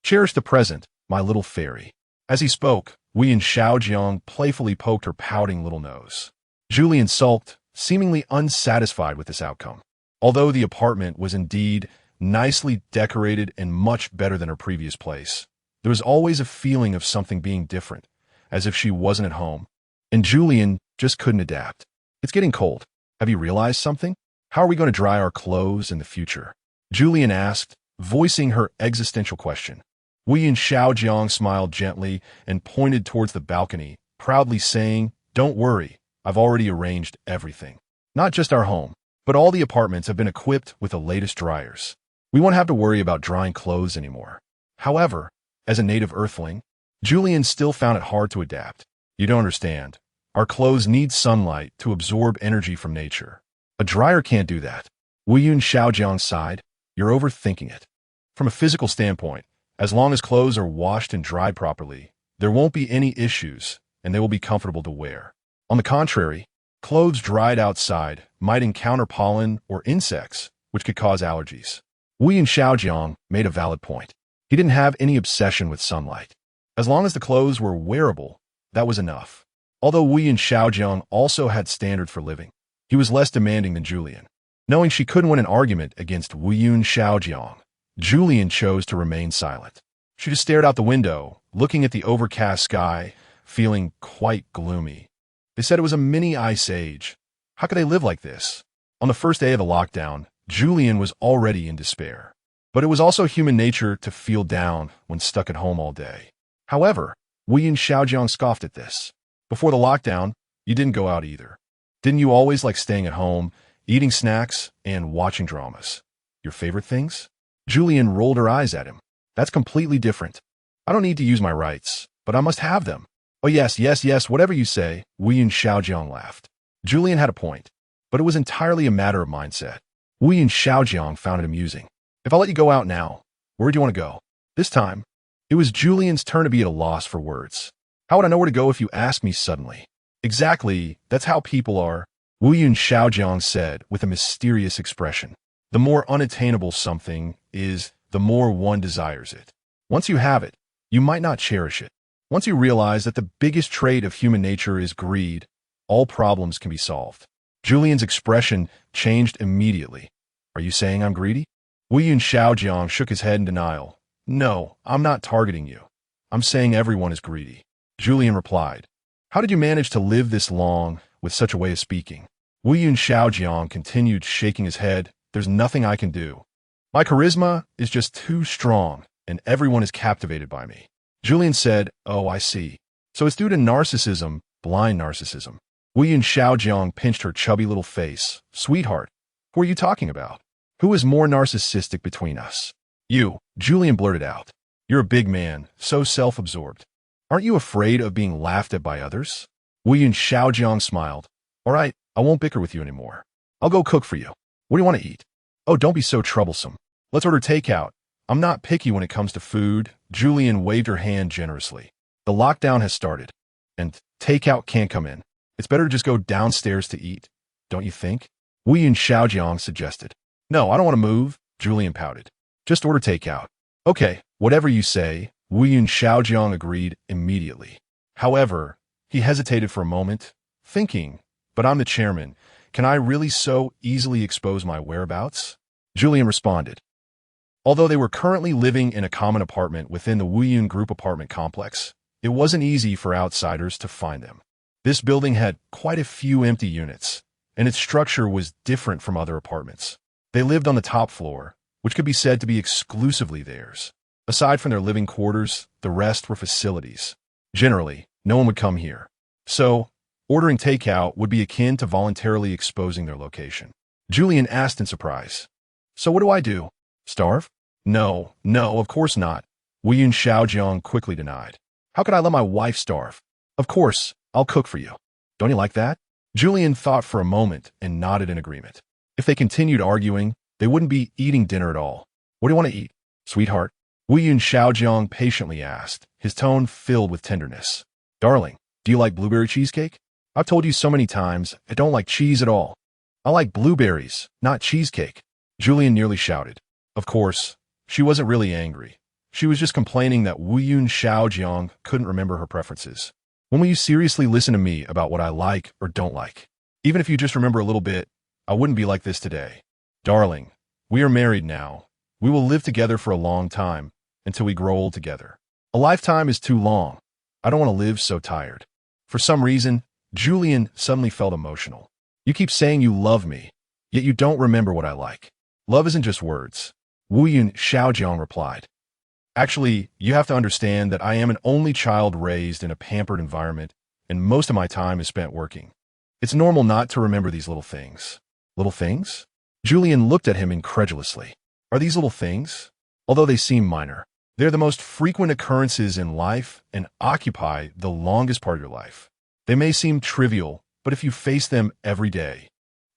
Speaker 1: cherish the present, my little fairy. As he spoke, Wuyun Xiaojiang playfully poked her pouting little nose. Julian sulked, seemingly unsatisfied with this outcome. Although the apartment was indeed nicely decorated and much better than her previous place, there was always a feeling of something being different, as if she wasn't at home. And Julian just couldn't adapt. It's getting cold. Have you realized something? How are we going to dry our clothes in the future? Julian asked, voicing her existential question. Wuyun Xiaojiang smiled gently and pointed towards the balcony, proudly saying, Don't worry, I've already arranged everything. Not just our home, but all the apartments have been equipped with the latest dryers. We won't have to worry about drying clothes anymore. However, as a native Earthling, Julian still found it hard to adapt. You don't understand. Our clothes need sunlight to absorb energy from nature. A dryer can't do that. Wuyun Xiaojiang sighed. You're overthinking it. From a physical standpoint, as long as clothes are washed and dried properly, there won't be any issues, and they will be comfortable to wear. On the contrary, clothes dried outside might encounter pollen or insects, which could cause allergies. Wuyun Xiaojiang made a valid point. He didn't have any obsession with sunlight. As long as the clothes were wearable, that was enough. Although Wuyun Xiaojiang also had standards for living, he was less demanding than Julian. Knowing she couldn't win an argument against Wuyun Xiaojiang, Julian chose to remain silent. She just stared out the window, looking at the overcast sky, feeling quite gloomy. They said it was a mini ice age. How could they live like this? On the first day of the lockdown, Julian was already in despair. But it was also human nature to feel down when stuck at home all day. However, Wuyun Xiaojiang scoffed at this. Before the lockdown, you didn't go out either. Didn't you always like staying at home, eating snacks, and watching dramas? Your favorite things? Julian rolled her eyes at him. That's completely different. I don't need to use my rights, but I must have them. Oh yes, yes, yes, whatever you say, Wuyun Xiaojiang laughed. Julian had a point, but it was entirely a matter of mindset. Wuyun Xiaojiang found it amusing. If I let you go out now, where do you want to go? This time, it was Julian's turn to be at a loss for words. How would I know where to go if you asked me suddenly? Exactly, that's how people are, Wuyun Xiaojiang said with a mysterious expression. The more unattainable something is, the more one desires it. Once you have it, you might not cherish it. Once you realize that the biggest trait of human nature is greed, all problems can be solved. Julian's expression changed immediately. Are you saying I'm greedy? Wuyun Xiaojiang shook his head in denial. No, I'm not targeting you. I'm saying everyone is greedy. Julian replied. How did you manage to live this long with such a way of speaking? Wuyun Xiaojiang continued shaking his head. There's nothing I can do. My charisma is just too strong, and everyone is captivated by me. Julian said, Oh, I see. So it's due to narcissism, blind narcissism. Wuyun Xiaojiang pinched her chubby little face. Sweetheart, who are you talking about? Who is more narcissistic between us? You, Julian blurted out. You're a big man, so self-absorbed. Aren't you afraid of being laughed at by others? Wuyun Xiaojiang smiled. All right, I won't bicker with you anymore. I'll go cook for you. What do you want to eat? Oh, don't be so troublesome. Let's order takeout. I'm not picky when it comes to food. Julian waved her hand generously. The lockdown has started, and takeout can't come in. It's better to just go downstairs to eat, don't you think? Wuyun Xiaojiang suggested. No, I don't want to move, Julian pouted. Just order takeout. Okay, whatever you say, Wuyun Xiaojiang agreed immediately. However, he hesitated for a moment, thinking, but I'm the chairman. Can I really so easily expose my whereabouts? Julian responded. Although they were currently living in a common apartment within the Wuyun group apartment complex, it wasn't easy for outsiders to find them. This building had quite a few empty units, and its structure was different from other apartments. They lived on the top floor, which could be said to be exclusively theirs. Aside from their living quarters, the rest were facilities. Generally, no one would come here. So, ordering takeout would be akin to voluntarily exposing their location. Julian asked in surprise. So what do I do? Starve? No, of course not. Wu-Yun Xiaojiang quickly denied. How could I let my wife starve? Of course, I'll cook for you. Don't you like that? Julian thought for a moment and nodded in agreement. If they continued arguing, they wouldn't be eating dinner at all. What do you want to eat, sweetheart? Wu-Yun Xiaojiang patiently asked, his tone filled with tenderness. Darling, do you like blueberry cheesecake? I've told you so many times, I don't like cheese at all. I like blueberries, not cheesecake. Julian nearly shouted. Of course, she wasn't really angry. She was just complaining that Wu-Yun Xiaojiang couldn't remember her preferences. When will you seriously listen to me about what I like or don't like? Even if you just remember a little bit, I wouldn't be like this today. Darling, we are married now. We will live together for a long time, until we grow old together. A lifetime is too long. I don't want to live so tired. For some reason, Julian suddenly felt emotional. You keep saying you love me, yet you don't remember what I like. Love isn't just words. Wu-Yun Xiaojiang replied. Actually, you have to understand that I am an only child raised in a pampered environment, and most of my time is spent working. It's normal not to remember these little things. Little things? Julian looked at him incredulously. Are these little things? Although they seem minor, they're the most frequent occurrences in life and occupy the longest part of your life. They may seem trivial, but if you face them every day,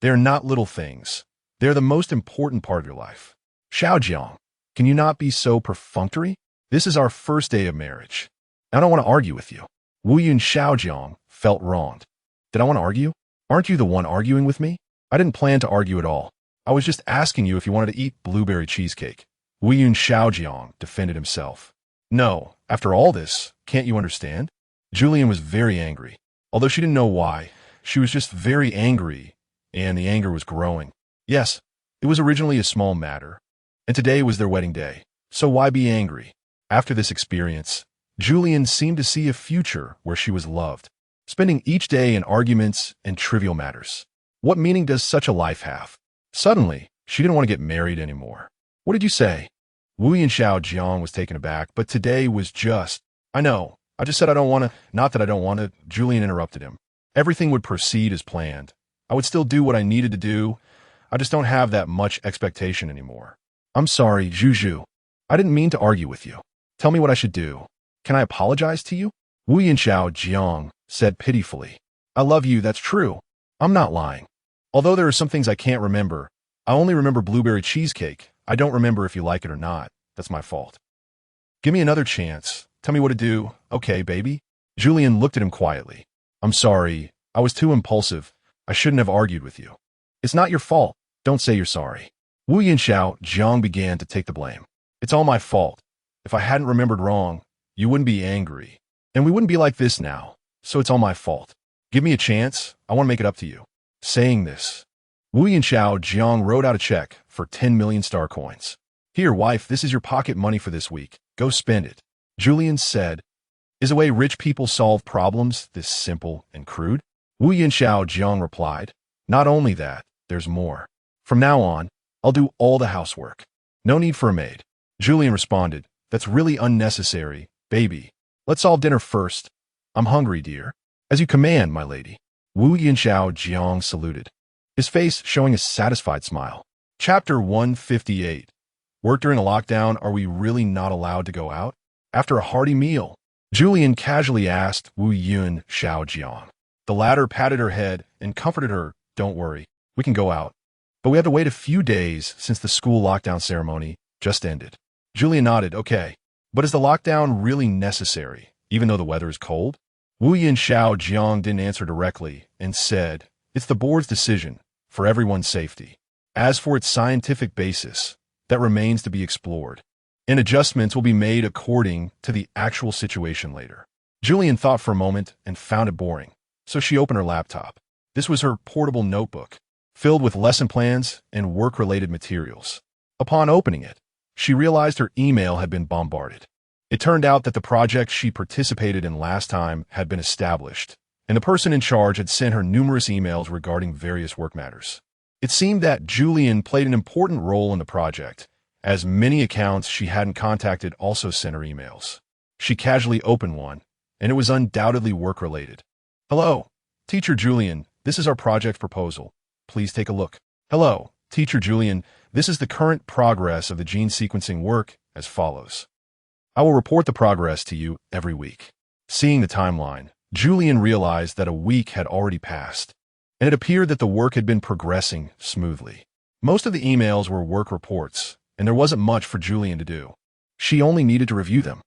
Speaker 1: they're not little things. They're the most important part of your life. Xiaojiang, can you not be so perfunctory? This is our first day of marriage. I don't want to argue with you. Wu-Yun Xiaojiang felt wronged. Did I want to argue? Aren't you the one arguing with me? I didn't plan to argue at all. I was just asking you if you wanted to eat blueberry cheesecake. Wu-Yun Xiaojiang defended himself. No, after all this, can't you understand? Julian was very angry. Although she didn't know why, she was just very angry, and the anger was growing. Yes, it was originally a small matter, and today was their wedding day, so why be angry? After this experience, Julian seemed to see a future where she was loved, spending each day in arguments and trivial matters. What meaning does such a life have? Suddenly, she didn't want to get married anymore. What did you say? Wu-Yun Xiaojiang was taken aback, but today was just... I know, I just said I don't want to... Not that I don't want to, Julian interrupted him. Everything would proceed as planned. I would still do what I needed to do. I just don't have that much expectation anymore. I'm sorry, Juju. I didn't mean to argue with you. Tell me what I should do. Can I apologize to you? Wu-Yun Xiaojiang said pitifully. I love you, that's true. I'm not lying. Although there are some things I can't remember, I only remember blueberry cheesecake. I don't remember if you like it or not. That's my fault. Give me another chance. Tell me what to do. Okay, baby? Julian looked at him quietly. I'm sorry. I was too impulsive. I shouldn't have argued with you. It's not your fault. Don't say you're sorry. Wu-Yun Xiaojiang began to take the blame. It's all my fault. If I hadn't remembered wrong, you wouldn't be angry. And we wouldn't be like this now. So it's all my fault. Give me a chance. I want to make it up to you. Saying this, Wu-Yun Xiaojiang wrote out a check for 10 million star coins. Here, wife, this is your pocket money for this week. Go spend it. Julian said, Is the way rich people solve problems this simple and crude? Wu-Yun Xiaojiang replied, Not only that, there's more. From now on, I'll do all the housework. No need for a maid. Julian responded, That's really unnecessary, baby. Let's solve dinner first. I'm hungry, dear. As you command, my lady. Wu-Yun Xiaojiang saluted, his face showing a satisfied smile. Chapter 158. Work during a lockdown, are we really not allowed to go out? After a hearty meal, Julian casually asked Wu-Yun Xiaojiang. The latter patted her head and comforted her, Don't worry, we can go out. But we have to wait a few days since the school lockdown ceremony just ended. Julian nodded, Okay, but is the lockdown really necessary, even though the weather is cold? Wu-Yun Xiaojiang didn't answer directly and said, It's the board's decision, for everyone's safety. As for its scientific basis, that remains to be explored, and adjustments will be made according to the actual situation later. Julian thought for a moment and found it boring, so she opened her laptop. This was her portable notebook, filled with lesson plans and work-related materials. Upon opening it, she realized her email had been bombarded. It turned out that the project she participated in last time had been established, and the person in charge had sent her numerous emails regarding various work matters. It seemed that Julian played an important role in the project, as many accounts she hadn't contacted also sent her emails. She casually opened one, and it was undoubtedly work-related. "Hello, Teacher Julian, this is our project proposal. Please take a look." "Hello, Teacher Julian, this is the current progress of the gene sequencing work as follows. I will report the progress to you every week." Seeing the timeline, Julian realized that a week had already passed, and it appeared that the work had been progressing smoothly. Most of the emails were work reports, and there wasn't much for Julian to do. She only needed to review them.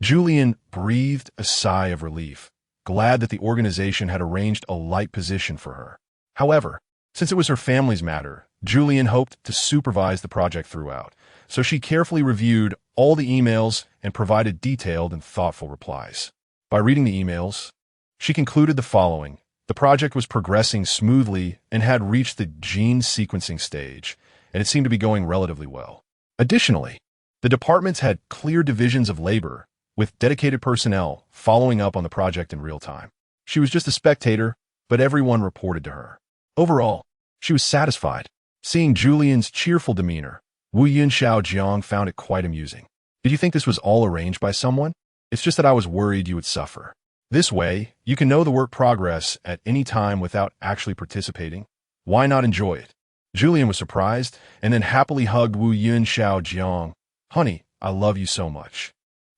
Speaker 1: Julian breathed a sigh of relief, glad that the organization had arranged a light position for her. However, since it was her family's matter, Julian hoped to supervise the project throughout, so she carefully reviewed all the emails and provided detailed and thoughtful replies. By reading the emails, she concluded the following: the project was progressing smoothly and had reached the gene sequencing stage, and it seemed to be going relatively well. Additionally, the departments had clear divisions of labor, with dedicated personnel following up on the project in real time. She was just a spectator, but everyone reported to her. Overall, she was satisfied. Seeing Julian's cheerful demeanor, Wu Yun Xiao Jiang found it quite amusing. "Did you think this was all arranged by someone? It's just that I was worried you would suffer. This way, you can know the work progress at any time without actually participating. Why not enjoy it?" Julian was surprised and then happily hugged Wu Yun Xiao Jiang. "Honey, I love you so much."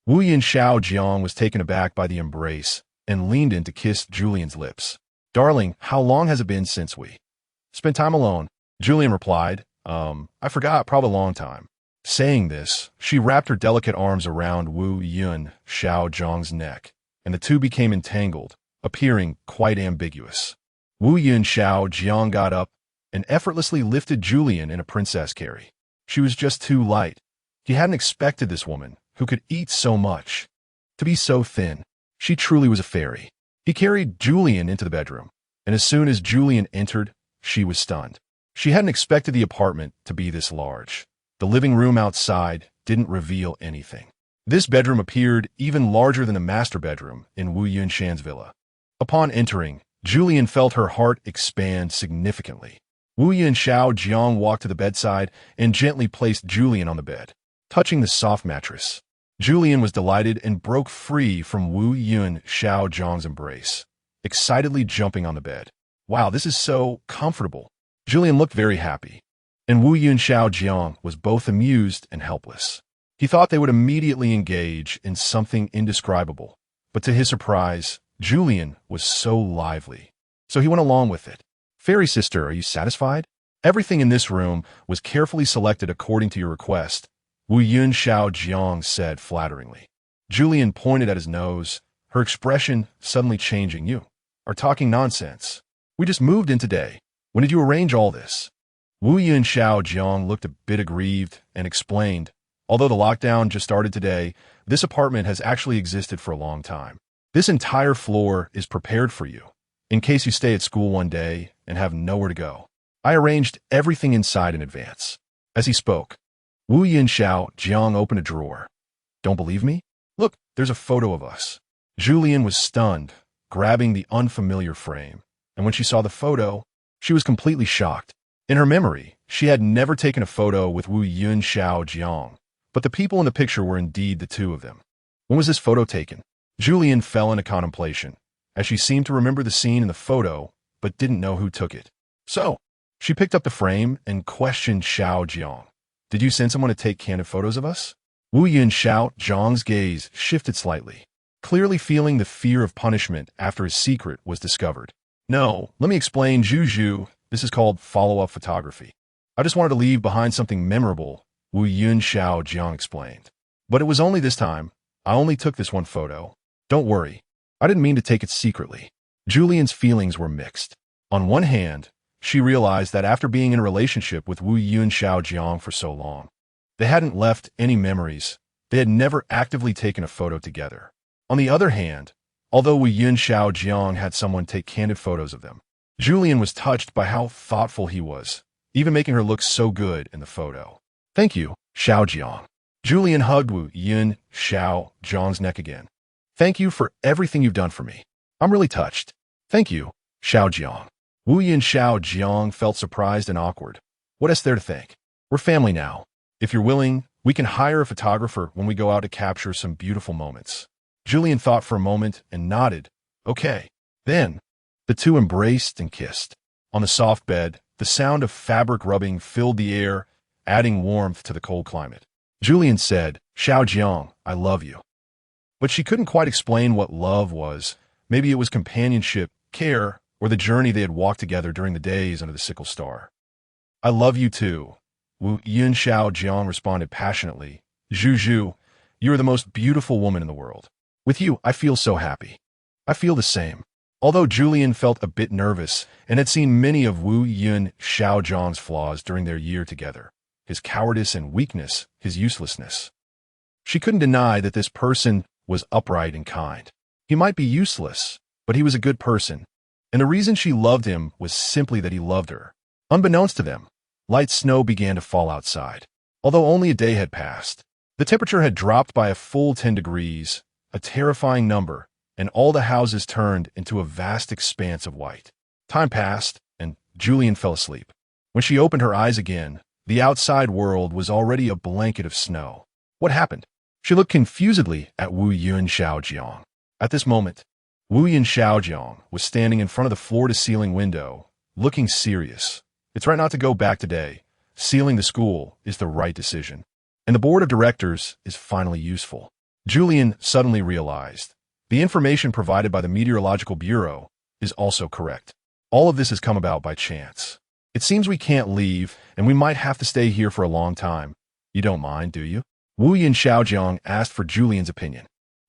Speaker 1: Wu Yun Xiao Jiang was taken aback by the embrace and leaned in to kiss Julian's lips. "Darling, how long has it been since we spent time alone?" Julian replied, I forgot, probably a long time." Saying this, she wrapped her delicate arms around Wu Yun Xiao Jiang's neck, and the two became entangled, appearing quite ambiguous. Wu Yun Xiao Jiang got up and effortlessly lifted Julian in a princess carry. She was just too light. He hadn't expected this woman, who could eat so much, to be so thin. She truly was a fairy. He carried Julian into the bedroom, and as soon as Julian entered, she was stunned. She hadn't expected the apartment to be this large. The living room outside didn't reveal anything. This bedroom appeared even larger than the master bedroom in Wu Yunshan's villa. Upon entering, Julian felt her heart expand significantly. Wu Yun Xiao Jiang walked to the bedside and gently placed Julian on the bed, touching the soft mattress. Julian was delighted and broke free from Wu Yun Xiao Jiang's embrace, excitedly jumping on the bed. "Wow, this is so comfortable." Julian looked very happy, and Wu Yun Xiao Jiang was both amused and helpless. He thought they would immediately engage in something indescribable, but to his surprise, Julian was so lively. So he went along with it. "Fairy sister, are you satisfied? Everything in this room was carefully selected according to your request," Wu Yun Xiao Jiang said flatteringly. Julian pointed at his nose, her expression suddenly changing. "You are talking nonsense. We just moved in today. When did you arrange all this?" Wu Yun Xiao Jiang looked a bit aggrieved and explained, "Although the lockdown just started today, this apartment has actually existed for a long time. This entire floor is prepared for you, in case you stay at school one day and have nowhere to go. I arranged everything inside in advance." As he spoke, Wu Yun Xiao Jiang opened a drawer. "Don't believe me? Look, there's a photo of us." Julian was stunned, grabbing the unfamiliar frame, and when she saw the photo, she was completely shocked. In her memory, she had never taken a photo with Wu Yun Xiao Jiang, but the people in the picture were indeed the two of them. When was this photo taken? Julian fell into contemplation, as she seemed to remember the scene in the photo, but didn't know who took it. So, she picked up the frame and questioned Xiao Jiang. "Did you send someone to take candid photos of us?" Wu Yun Xiao Jiang's gaze shifted slightly, clearly feeling the fear of punishment after his secret was discovered. "No, let me explain, Juju. This is called follow-up photography. I just wanted to leave behind something memorable," Wu Yun Xiao Jiang explained. "But it was only this time. I only took this one photo. Don't worry. I didn't mean to take it secretly." Julian's feelings were mixed. On one hand, she realized that after being in a relationship with Wu Yun Xiao Jiang for so long, they hadn't left any memories. They had never actively taken a photo together. On the other hand, although Wu Yun Xiao Jiang had someone take candid photos of them, Julian was touched by how thoughtful he was, even making her look so good in the photo. "Thank you, Xiao Jiang." Julian hugged Wu Yun Xiao Jiang's neck again. "Thank you for everything you've done for me. I'm really touched. Thank you, Xiao Jiang. Wu Yi and Xiao Jiang felt surprised and awkward. What is there to thank? We're family now. If you're willing, we can hire a photographer when we go out to capture some beautiful moments. Julian thought for a moment and nodded. Okay. Then, the two embraced and kissed. On the soft bed, the sound of fabric rubbing filled the air, adding warmth to the cold climate. Julian said, Xiao Jiang, I love you. But she couldn't quite explain what love was. Maybe it was companionship, care, or the journey they had walked together during the days under the Scythe Star. I love you too. Wu Yun Xiao Jiang responded passionately. Zhu Zhu, you are the most beautiful woman in the world. With you, I feel so happy. I feel the same. Although Julian felt a bit nervous and had seen many of Wu Yun Xiao Jiang's flaws during their year together, his cowardice and weakness, his uselessness. She couldn't deny that this person was upright and kind. He might be useless, but he was a good person, and the reason she loved him was simply that he loved her. Unbeknownst to them, light snow began to fall outside. Although only a day had passed, the temperature had dropped by a full 10 degrees, a terrifying number, and all the houses turned into a vast expanse of white. Time passed, and Julian fell asleep. When she opened her eyes again, the outside world was already a blanket of snow. What happened? She looked confusedly at Wu Yun Xiao Jiang. At this moment, Wu Yun Xiao Jiang was standing in front of the floor-to-ceiling window, looking serious. It's right not to go back today. Sealing the school is the right decision. And the board of directors is finally useful. Julian suddenly realized the information provided by the Meteorological Bureau is also correct. All of this has come about by chance. It seems we can't leave, and we might have to stay here for a long time. You don't mind, do you? Wu Yun Xiaojiang asked for Julian's opinion.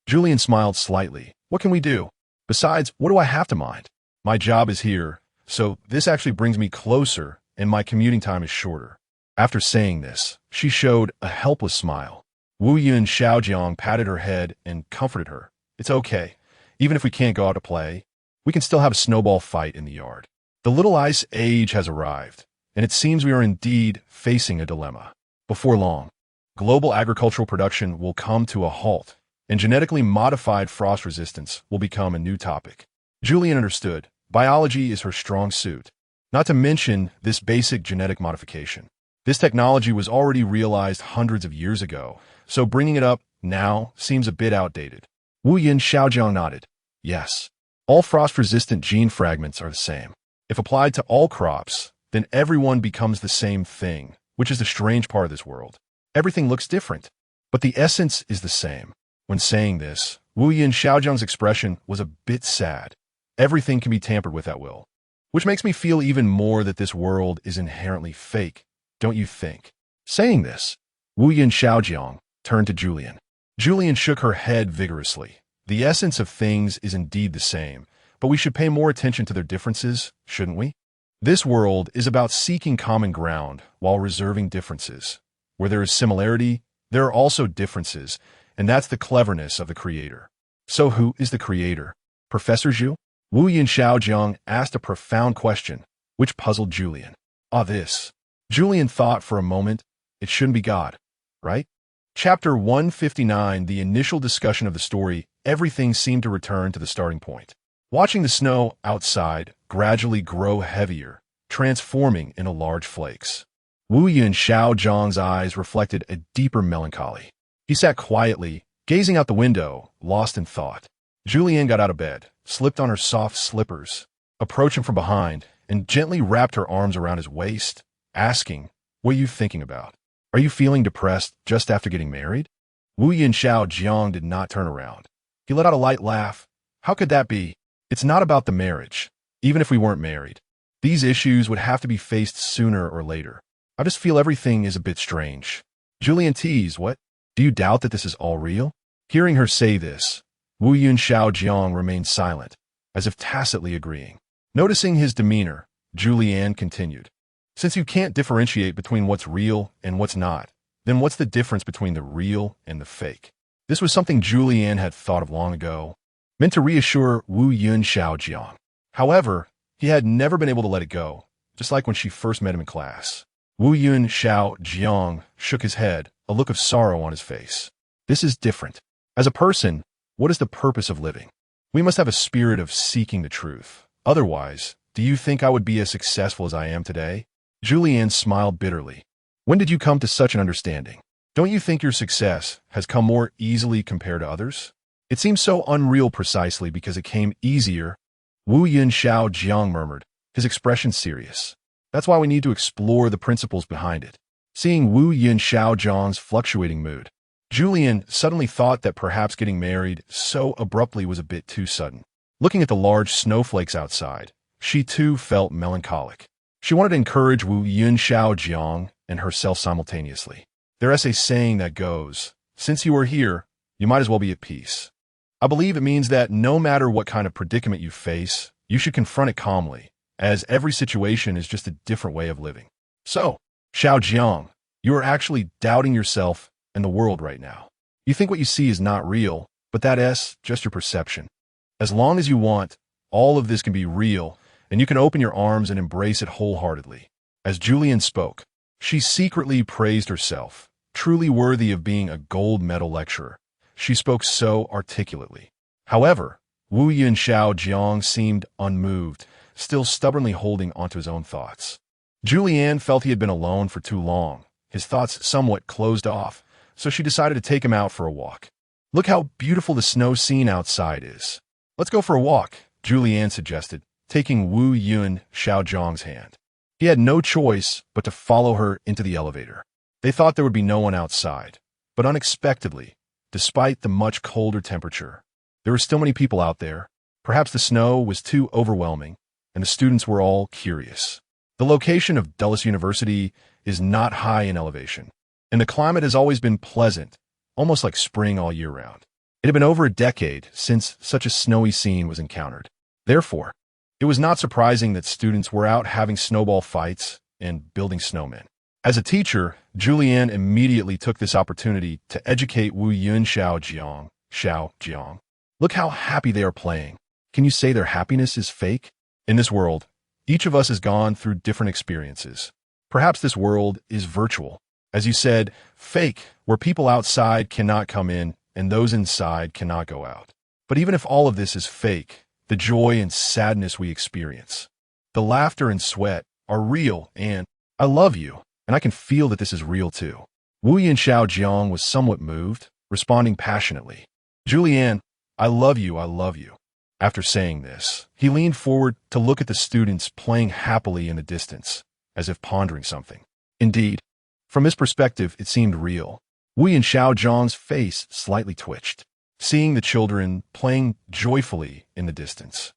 Speaker 1: Julian smiled slightly. What can we do? Besides, what do I have to mind? My job is here, so this actually brings me closer, and my commuting time is shorter. After saying this, she showed a helpless smile. Wu Yun Xiaojiang patted her head and comforted her. It's okay. Even if we can't go out to play, we can still have a snowball fight in the yard. The little ice age has arrived, and it seems we are indeed facing a dilemma. Before long, global agricultural production will come to a halt, and genetically modified frost resistance will become a new topic. Julian understood. Biology is her strong suit. Not to mention this basic genetic modification. This technology was already realized hundreds of years ago, so bringing it up now seems a bit outdated. Wu Yin Xiaojiang nodded. Yes, all frost-resistant gene fragments are the same. If applied to all crops, then everyone becomes the same thing, which is the strange part of this world. Everything looks different, but the essence is the same. When saying this, Wu Yin Xiaojiang's expression was a bit sad. Everything can be tampered with at will, which makes me feel even more that this world is inherently fake, don't you think? Saying this, Wu Yin Xiaojiang turned to Julian. Julian shook her head vigorously. The essence of things is indeed the same, but we should pay more attention to their differences, shouldn't we? This world is about seeking common ground while reserving differences. Where there is similarity, there are also differences, and that's the cleverness of the creator. So who is the creator? Professor Zhu? Wu Yin Xiaojiang asked a profound question, which puzzled Julian. This. Julian thought for a moment. It shouldn't be God, right? Chapter 159, the initial discussion of the story, everything seemed to return to the starting point. Watching the snow outside gradually grow heavier, transforming into large flakes. Wu Yin Xiaojiang's eyes reflected a deeper melancholy. He sat quietly, gazing out the window, lost in thought. Julian got out of bed, slipped on her soft slippers, approached him from behind, and gently wrapped her arms around his waist, asking, "What are you thinking about? Are you feeling depressed just after getting married?" Wu Yin Xiaojiang did not turn around. He let out a light laugh. How could that be? It's not about the marriage. Even if we weren't married, these issues would have to be faced sooner or later. I just feel everything is a bit strange. Julian teased, what? Do you doubt that this is all real? Hearing her say this, Wu Yun Xiaojiang remained silent, as if tacitly agreeing. Noticing his demeanor, Julianne continued. Since you can't differentiate between what's real and what's not, then what's the difference between the real and the fake? This was something Julianne had thought of long ago, meant to reassure Wu Yun Xiaojiang. However, he had never been able to let it go, just like when she first met him in class. Wu Yun Xiaojiang shook his head, a look of sorrow on his face. This is different. As a person, what is the purpose of living? We must have a spirit of seeking the truth. Otherwise, do you think I would be as successful as I am today? Julianne smiled bitterly. When did you come to such an understanding? Don't you think your success has come more easily compared to others? It seems so unreal precisely because it came easier. Wu Yun Xiao Jiang murmured, his expression serious. That's why we need to explore the principles behind it. Seeing Wu Yun Xiao Jiang's fluctuating mood, Julian suddenly thought that perhaps getting married so abruptly was a bit too sudden. Looking at the large snowflakes outside, she too felt melancholic. She wanted to encourage Wu Yun Xiao Jiang and herself simultaneously. There's a saying that goes, since you are here, you might as well be at peace. I believe it means that no matter what kind of predicament you face, you should confront it calmly, as every situation is just a different way of living. So, Xiao Jiang, you are actually doubting yourself and the world right now. You think what you see is not real, but that's just your perception. As long as you want, all of this can be real, and you can open your arms and embrace it wholeheartedly. As Julian spoke, she secretly praised herself, truly worthy of being a gold medal lecturer. She spoke so articulately. However, Wu Yun Xiao Jiang seemed unmoved, still stubbornly holding onto his own thoughts. Julianne felt he had been alone for too long, his thoughts somewhat closed off, so she decided to take him out for a walk. Look how beautiful the snow scene outside is. Let's go for a walk, Julianne suggested, taking Wu Yun Xiao Jiang's hand. He had no choice but to follow her into the elevator. They thought there would be no one outside, but unexpectedly, despite the much colder temperature, there were still many people out there. Perhaps the snow was too overwhelming, and the students were all curious. The location of Dulles University is not high in elevation, and the climate has always been pleasant, almost like spring all year round. It had been over a decade since such a snowy scene was encountered. Therefore, it was not surprising that students were out having snowball fights and building snowmen. As a teacher, Julianne immediately took this opportunity to educate Wu Yun Xiao Jiang. Look how happy they are playing. Can you say their happiness is fake? In this world, each of us has gone through different experiences. Perhaps this world is virtual. As you said, fake, where people outside cannot come in and those inside cannot go out. But even if all of this is fake, the joy and sadness we experience, the laughter and sweat are real, and I love you, and I can feel that this is real too. Wu Yun Xiao Jiang was somewhat moved, responding passionately. Julianne, I love you, I love you. After saying this, he leaned forward to look at the students playing happily in the distance, as if pondering something. Indeed, from his perspective, it seemed real. Wu Yun Xiao Jiang's face slightly twitched, seeing the children playing joyfully in the distance.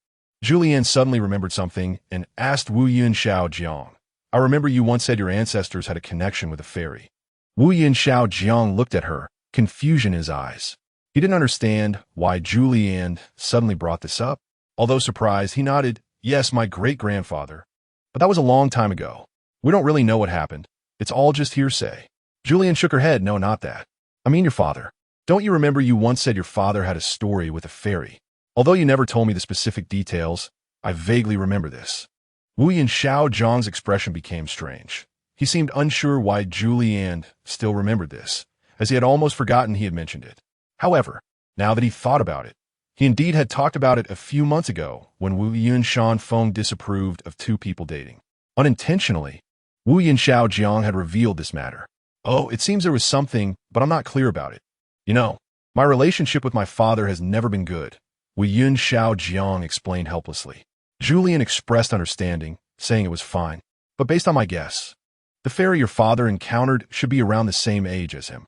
Speaker 1: Julianne suddenly remembered something and asked Wu Yun Xiao Jiang, I remember you once said your ancestors had a connection with a fairy. Wu Yun Xiao Jiang looked at her, confusion in his eyes. He didn't understand why Julianne suddenly brought this up. Although surprised, he nodded, yes, my great-grandfather. But that was a long time ago. We don't really know what happened. It's all just hearsay. Julianne shook her head, no, not that. I mean your father. Don't you remember you once said your father had a story with a fairy? Although you never told me the specific details, I vaguely remember this. Wu Yun Xiao Jiang's expression became strange. He seemed unsure why Julianne still remembered this, as he had almost forgotten he had mentioned it. However, now that he thought about it, he indeed had talked about it a few months ago when Wu Yun Shan Feng disapproved of two people dating. Unintentionally, Wu Yun Xiao Jiang had revealed this matter. Oh, it seems there was something, but I'm not clear about it. You know, my relationship with my father has never been good, Wu Yun Xiao Jiang explained helplessly. Julian expressed understanding, saying it was fine. But based on my guess, the fairy your father encountered should be around the same age as him,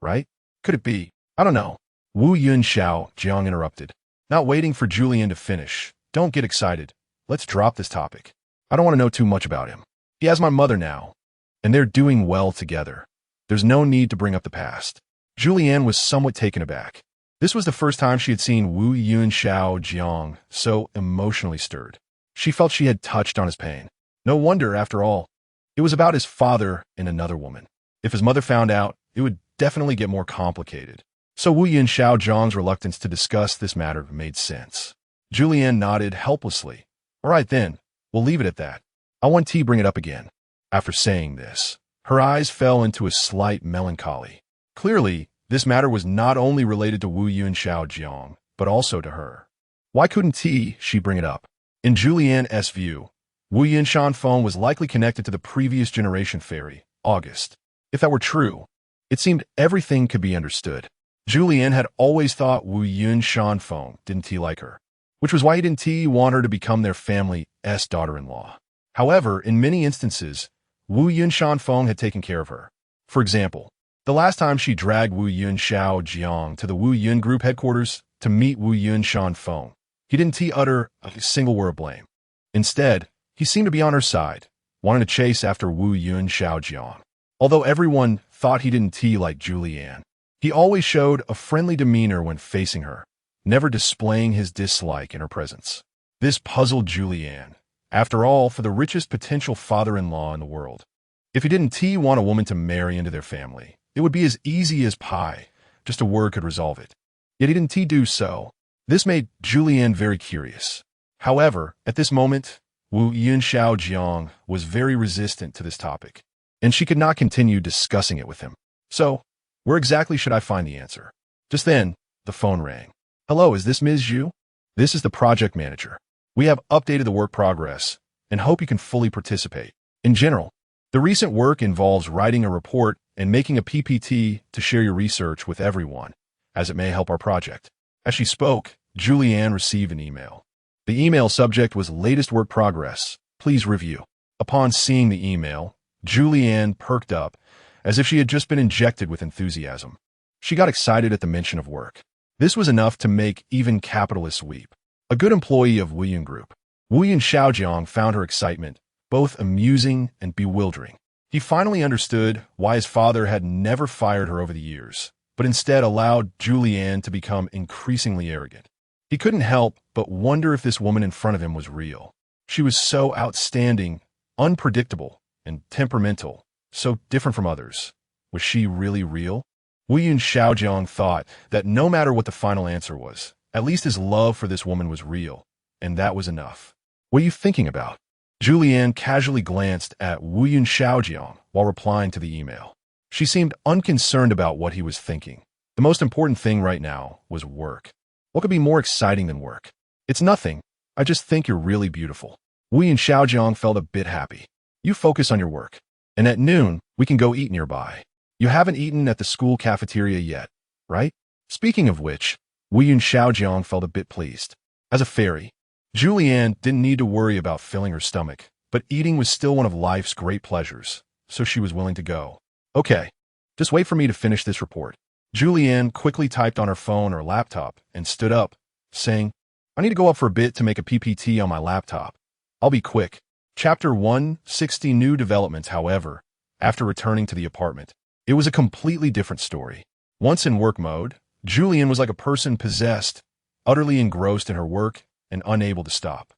Speaker 1: right? Could it be? I don't know. Wu Yun Xiao Jiang interrupted, not waiting for Julian to finish. Don't get excited. Let's drop this topic. I don't want to know too much about him. He has my mother now, and they're doing well together. There's no need to bring up the past. Julianne was somewhat taken aback. This was the first time she had seen Wu Yun Xiao Jiang so emotionally stirred. She felt she had touched on his pain. No wonder, after all. It was about his father and another woman. If his mother found out, it would definitely get more complicated. So Wu Yun Xiao Jiang's reluctance to discuss this matter made sense. Julianne nodded helplessly. All right then, we'll leave it at that. I want to bring it up again. After saying this, her eyes fell into a slight melancholy. Clearly, this matter was not only related to Wu Yun Xiao Jiang, but also to her. Why couldn't she bring it up? In Julianne's view, Wu Yunshan phone was likely connected to the previous generation fairy, August. If that were true, it seemed everything could be understood. Julianne had always thought Wu Yunshan phone didn't like her, which was why he didn't want her to become their family's daughter-in-law. However, in many instances, Wu Yunshan phone had taken care of her. For example, the last time she dragged Wu Yun Xiaojiang to the Wu Yun Group headquarters to meet Wu Yunshan phone, he didn't utter a single word of blame. Instead, he seemed to be on her side, wanting to chase after Wu Yun Xiaojiang. Although everyone thought he didn't like Julianne, he always showed a friendly demeanor when facing her, never displaying his dislike in her presence. This puzzled Julianne. After all, for the richest potential father-in-law in the world, if he didn't want a woman to marry into their family, it would be as easy as pie. Just a word could resolve it. Yet he didn't do so. This made Julianne very curious. However, at this moment, Wu Yun Xiaojiang was very resistant to this topic, and she could not continue discussing it with him. So, where exactly should I find the answer? Just then, the phone rang. Hello, is this Ms. Zhu? This is the project manager. We have updated the work progress and hope you can fully participate. In general, the recent work involves writing a report and making a PPT to share your research with everyone, as it may help our project. As she spoke, Julianne received an email. The email subject was latest work progress. Please review. Upon seeing the email, Julianne perked up as if she had just been injected with enthusiasm. She got excited at the mention of work. This was enough to make even capitalists weep. A good employee of Wu Yun Group, Wu Yun Xiaojiang found her excitement both amusing and bewildering. He finally understood why his father had never fired her over the years, but instead allowed Julianne to become increasingly arrogant. He couldn't help but wonder if this woman in front of him was real. She was so outstanding, unpredictable, and temperamental, so different from others. Was she really real? Wu Yun Xiaojiang thought that no matter what the final answer was, at least his love for this woman was real, and that was enough. What are you thinking about? Julianne casually glanced at Wu Yun Xiaojiang while replying to the email. She seemed unconcerned about what he was thinking. The most important thing right now was work. What could be more exciting than work? It's nothing. I just think you're really beautiful. Wu Yun Xiaojiang felt a bit happy. You focus on your work. And at noon, we can go eat nearby. You haven't eaten at the school cafeteria yet, right? Speaking of which, Wu Yun Xiaojiang felt a bit pleased. As a fairy, Julianne didn't need to worry about filling her stomach, but eating was still one of life's great pleasures, so she was willing to go. Okay, just wait for me to finish this report. Julianne quickly typed on her phone or laptop and stood up, saying, I need to go up for a bit to make a PPT on my laptop. I'll be quick. Chapter 160 New developments, however, after returning to the apartment. It was a completely different story. Once in work mode, Julianne was like a person possessed, utterly engrossed in her work and unable to stop.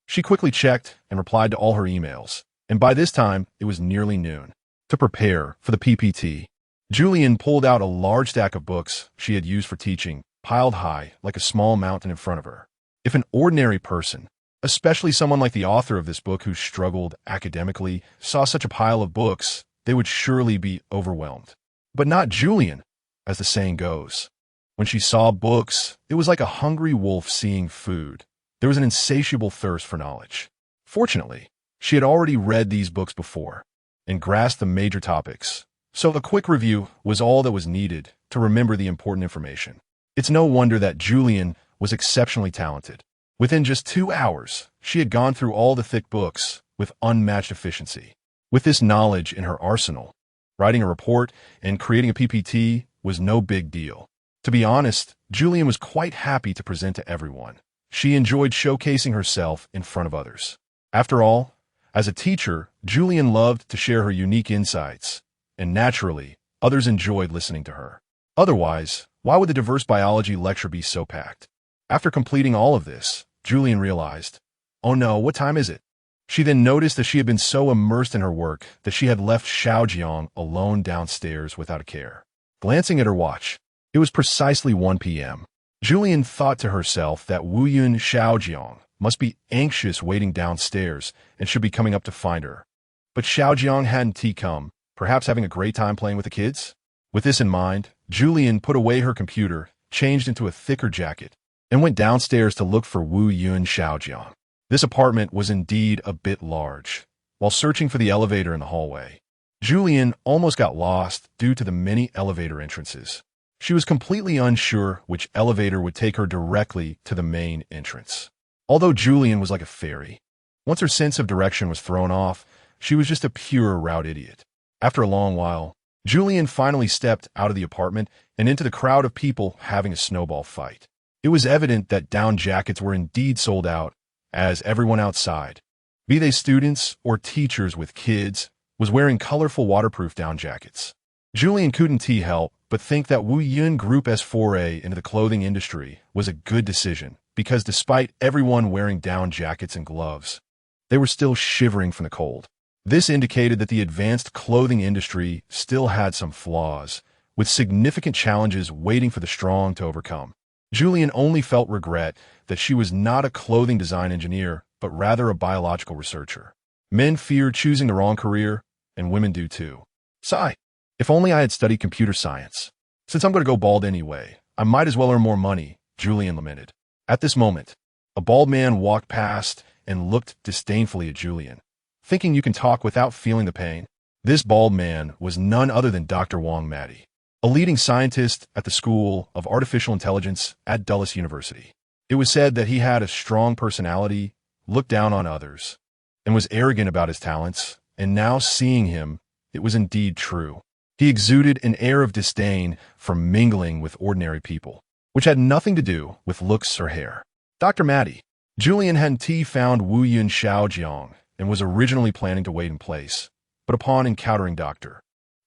Speaker 1: She quickly checked and replied to all her emails, and by this time, it was nearly noon. To prepare for the PPT, Julianne pulled out a large stack of books she had used for teaching, piled high like a small mountain in front of her. If an ordinary person, especially someone like the author of this book who struggled academically, saw such a pile of books, they would surely be overwhelmed. But not Julianne, as the saying goes. When she saw books, it was like a hungry wolf seeing food. There was an insatiable thirst for knowledge. Fortunately, she had already read these books before and grasped the major topics, so a quick review was all that was needed to remember the important information. It's no wonder that Julianne was exceptionally talented. Within just 2 hours, she had gone through all the thick books with unmatched efficiency. With this knowledge in her arsenal, writing a report and creating a PPT was no big deal. To be honest, Julianne was quite happy to present to everyone. She enjoyed showcasing herself in front of others. After all, as a teacher, Julianne loved to share her unique insights, and naturally, others enjoyed listening to her. Otherwise, why would the diverse biology lecture be so packed? After completing all of this, Julianne realized, oh no, what time is it? She then noticed that she had been so immersed in her work that she had left Xiaojiang alone downstairs without a care. Glancing at her watch, it was precisely 1 p.m. Julianne thought to herself that Wu Yun Xiaojiang must be anxious waiting downstairs and should be coming up to find her. But Xiaojiang hadn't come, perhaps having a great time playing with the kids? With this in mind, Julianne put away her computer, changed into a thicker jacket, and went downstairs to look for Wu Yun Xiaojiang. This apartment was indeed a bit large. While searching for the elevator in the hallway, Julian almost got lost due to the many elevator entrances. She was completely unsure which elevator would take her directly to the main entrance. Although Julian was like a fairy, once her sense of direction was thrown off, she was just a pure route idiot. After a long while, Julian finally stepped out of the apartment and into the crowd of people having a snowball fight. It was evident that down jackets were indeed sold out, as everyone outside, be they students or teachers with kids, was wearing colorful waterproof down jackets. Julian couldn't help but think that Wu Yun Group's foray into the clothing industry was a good decision, because despite everyone wearing down jackets and gloves, they were still shivering from the cold. This indicated that the advanced clothing industry still had some flaws, with significant challenges waiting for the strong to overcome. Julian only felt regret that she was not a clothing design engineer, but rather a biological researcher. Men fear choosing the wrong career, and women do too. Sigh. If only I had studied computer science. Since I'm going to go bald anyway, I might as well earn more money, Julian lamented. At this moment, a bald man walked past and looked disdainfully at Julian. Thinking you can talk without feeling the pain? This bald man was none other than Dr. Wang Madi, a leading scientist at the School of Artificial Intelligence at Dulles University. It was said that he had a strong personality, looked down on others, and was arrogant about his talents, and now seeing him, it was indeed true. He exuded an air of disdain for mingling with ordinary people, which had nothing to do with looks or hair. Dr. Madi. Julian hadn't found Wu Yun Xiaojiang and was originally planning to wait in place, but upon encountering Dr.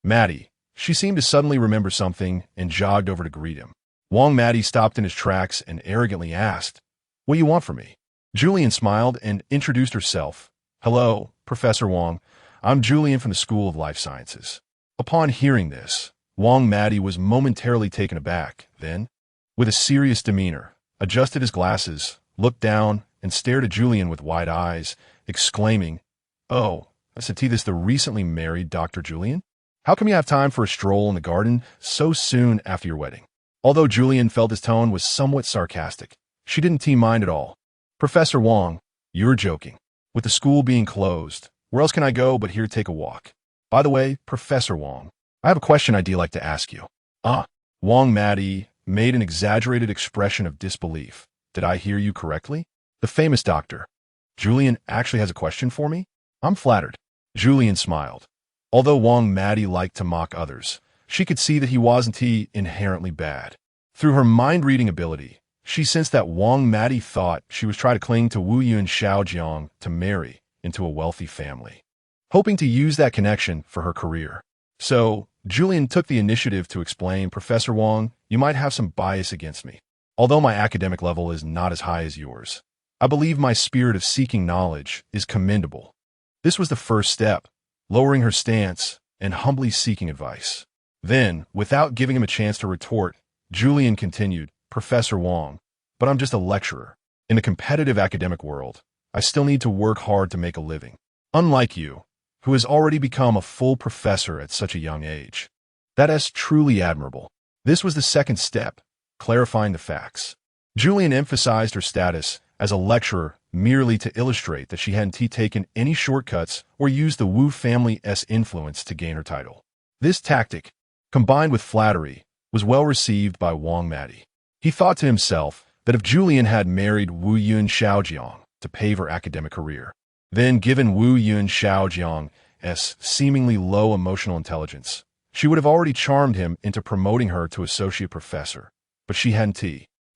Speaker 1: Madi, she seemed to suddenly remember something and jogged over to greet him. Wang Madi stopped in his tracks and arrogantly asked, "What do you want from me?" Julian smiled and introduced herself. "Hello, Professor Wang. I'm Julian from the School of Life Sciences." Upon hearing this, Wang Madi was momentarily taken aback, then, with a serious demeanor, adjusted his glasses, looked down, and stared at Julian with wide eyes, exclaiming, "Oh, this the recently married Dr. Julian? How come you have time for a stroll in the garden so soon after your wedding?" Although Julian felt his tone was somewhat sarcastic, she didn't mind at all. "Professor Wang, you're joking. With the school being closed, where else can I go but here to take a walk? By the way, Professor Wang, I have a question I'd like to ask you." Wang Madi made an exaggerated expression of disbelief. "Did I hear you correctly? The famous Dr. Julian actually has a question for me? I'm flattered." Julian smiled. Although Wang Madi liked to mock others, she could see that he wasn't inherently bad. Through her mind-reading ability, she sensed that Wang Madi thought she was trying to cling to Wu Yun Xiaojiang to marry into a wealthy family, hoping to use that connection for her career. So, Julian took the initiative to explain, "Professor Wang, you might have some bias against me. Although my academic level is not as high as yours, I believe my spirit of seeking knowledge is commendable." This was the first step, lowering her stance and humbly seeking advice. Then, without giving him a chance to retort, Julian continued, "Professor Wang, but I'm just a lecturer. In the competitive academic world, I still need to work hard to make a living. Unlike you, who has already become a full professor at such a young age. That is truly admirable." This was the second step, clarifying the facts. Julian emphasized her status as a lecturer merely to illustrate that she hadn't taken any shortcuts or used the Wu family's influence to gain her title. This tactic, combined with flattery, was well received by Wang Madi. He thought to himself that if Julian had married Wu Yun Xiaojiang to pave her academic career, then given Wu Yun Xiaojiang's seemingly low emotional intelligence, she would have already charmed him into promoting her to associate professor. But she hadn't.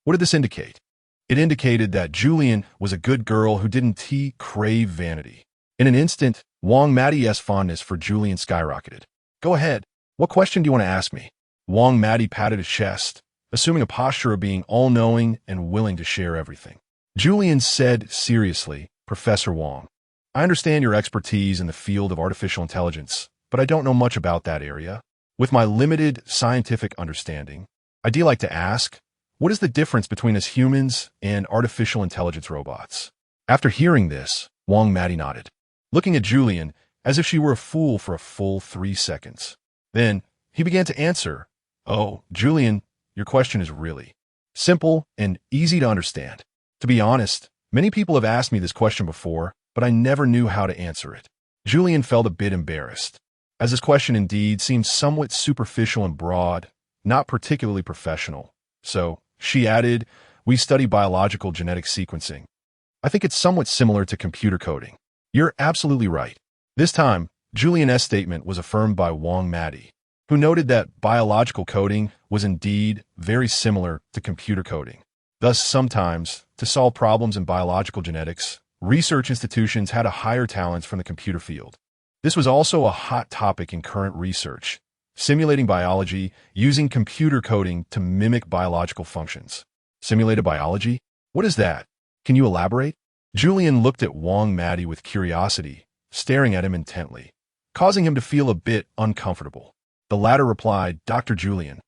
Speaker 1: What did this indicate? It indicated that Julian was a good girl who didn't crave vanity. In an instant, Wang Madi's fondness for Julian skyrocketed. "Go ahead. What question do you want to ask me?" Wang Madi patted his chest, assuming a posture of being all-knowing and willing to share everything. Julian said seriously, "Professor Wang, I understand your expertise in the field of artificial intelligence, but I don't know much about that area. With my limited scientific understanding, I'd like to ask, what is the difference between us humans and artificial intelligence robots?" After hearing this, Wang Madi nodded, looking at Julian as if she were a fool for a full 3 seconds. Then, he began to answer, "Oh, Julian, your question is really Simple and easy to understand. To be honest, many people have asked me this question before, but I never knew how to answer it. Julian felt a bit embarrassed, as his question indeed seemed somewhat superficial and broad, not particularly professional. So, she added, "We study biological genetic sequencing. I think it's somewhat similar to computer coding." You're absolutely right. This time, Julian's statement was affirmed by Wang-Madi, who noted that biological coding was indeed very similar to computer coding. Thus, sometimes, to solve problems in biological genetics, research institutions had to hire talents from the computer field. This was also a hot topic in current research, simulating biology using computer coding to mimic biological functions. Simulated biology? What is that? Can you elaborate? Julian looked at Wang-Madi with curiosity, staring at him intently, causing him to feel a bit uncomfortable. The latter replied, "Dr. Julian,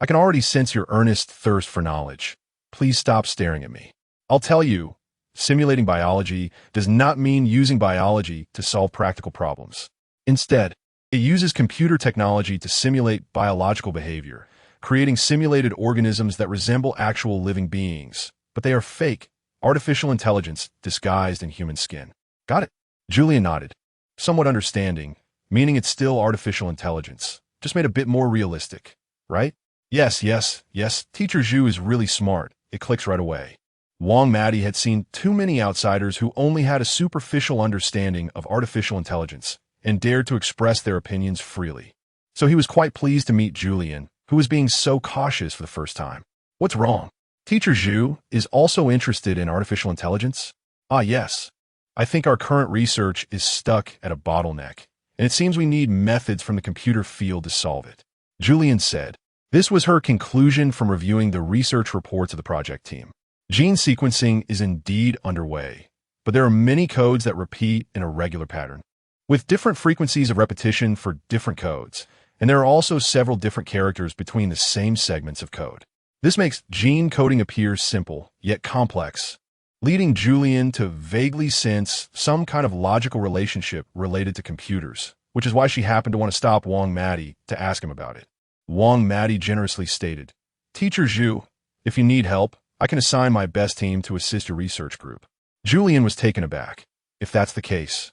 Speaker 1: I can already sense your earnest thirst for knowledge. Please stop staring at me. I'll tell you, simulating biology does not mean using biology to solve practical problems. Instead, it uses computer technology to simulate biological behavior, creating simulated organisms that resemble actual living beings, but they are fake, artificial intelligence disguised in human skin." Got it? Julian nodded, somewhat understanding, meaning it's still artificial intelligence, just made a bit more realistic, right? Yes. Teacher Zhu is really smart. It clicks right away. Wang-Madi had seen too many outsiders who only had a superficial understanding of artificial intelligence and dared to express their opinions freely. So he was quite pleased to meet Julian, who was being so cautious for the first time. What's wrong? Teacher Zhu is also interested in artificial intelligence? Ah, yes. I think our current research is stuck at a bottleneck, and it seems we need methods from the computer field to solve it, Julian said. This was her conclusion from reviewing the research reports of the project team. Gene sequencing is indeed underway, but there are many codes that repeat in a regular pattern, with different frequencies of repetition for different codes, and there are also several different characters between the same segments of code. This makes gene coding appear simple, yet complex, leading Julian to vaguely sense some kind of logical relationship related to computers, which is why she happened to want to stop Wang-Madi to ask him about it. Wang-Madi generously stated, "Teacher Zhu, if you need help, I can assign my best team to assist your research group." Julian was taken aback. "If that's the case,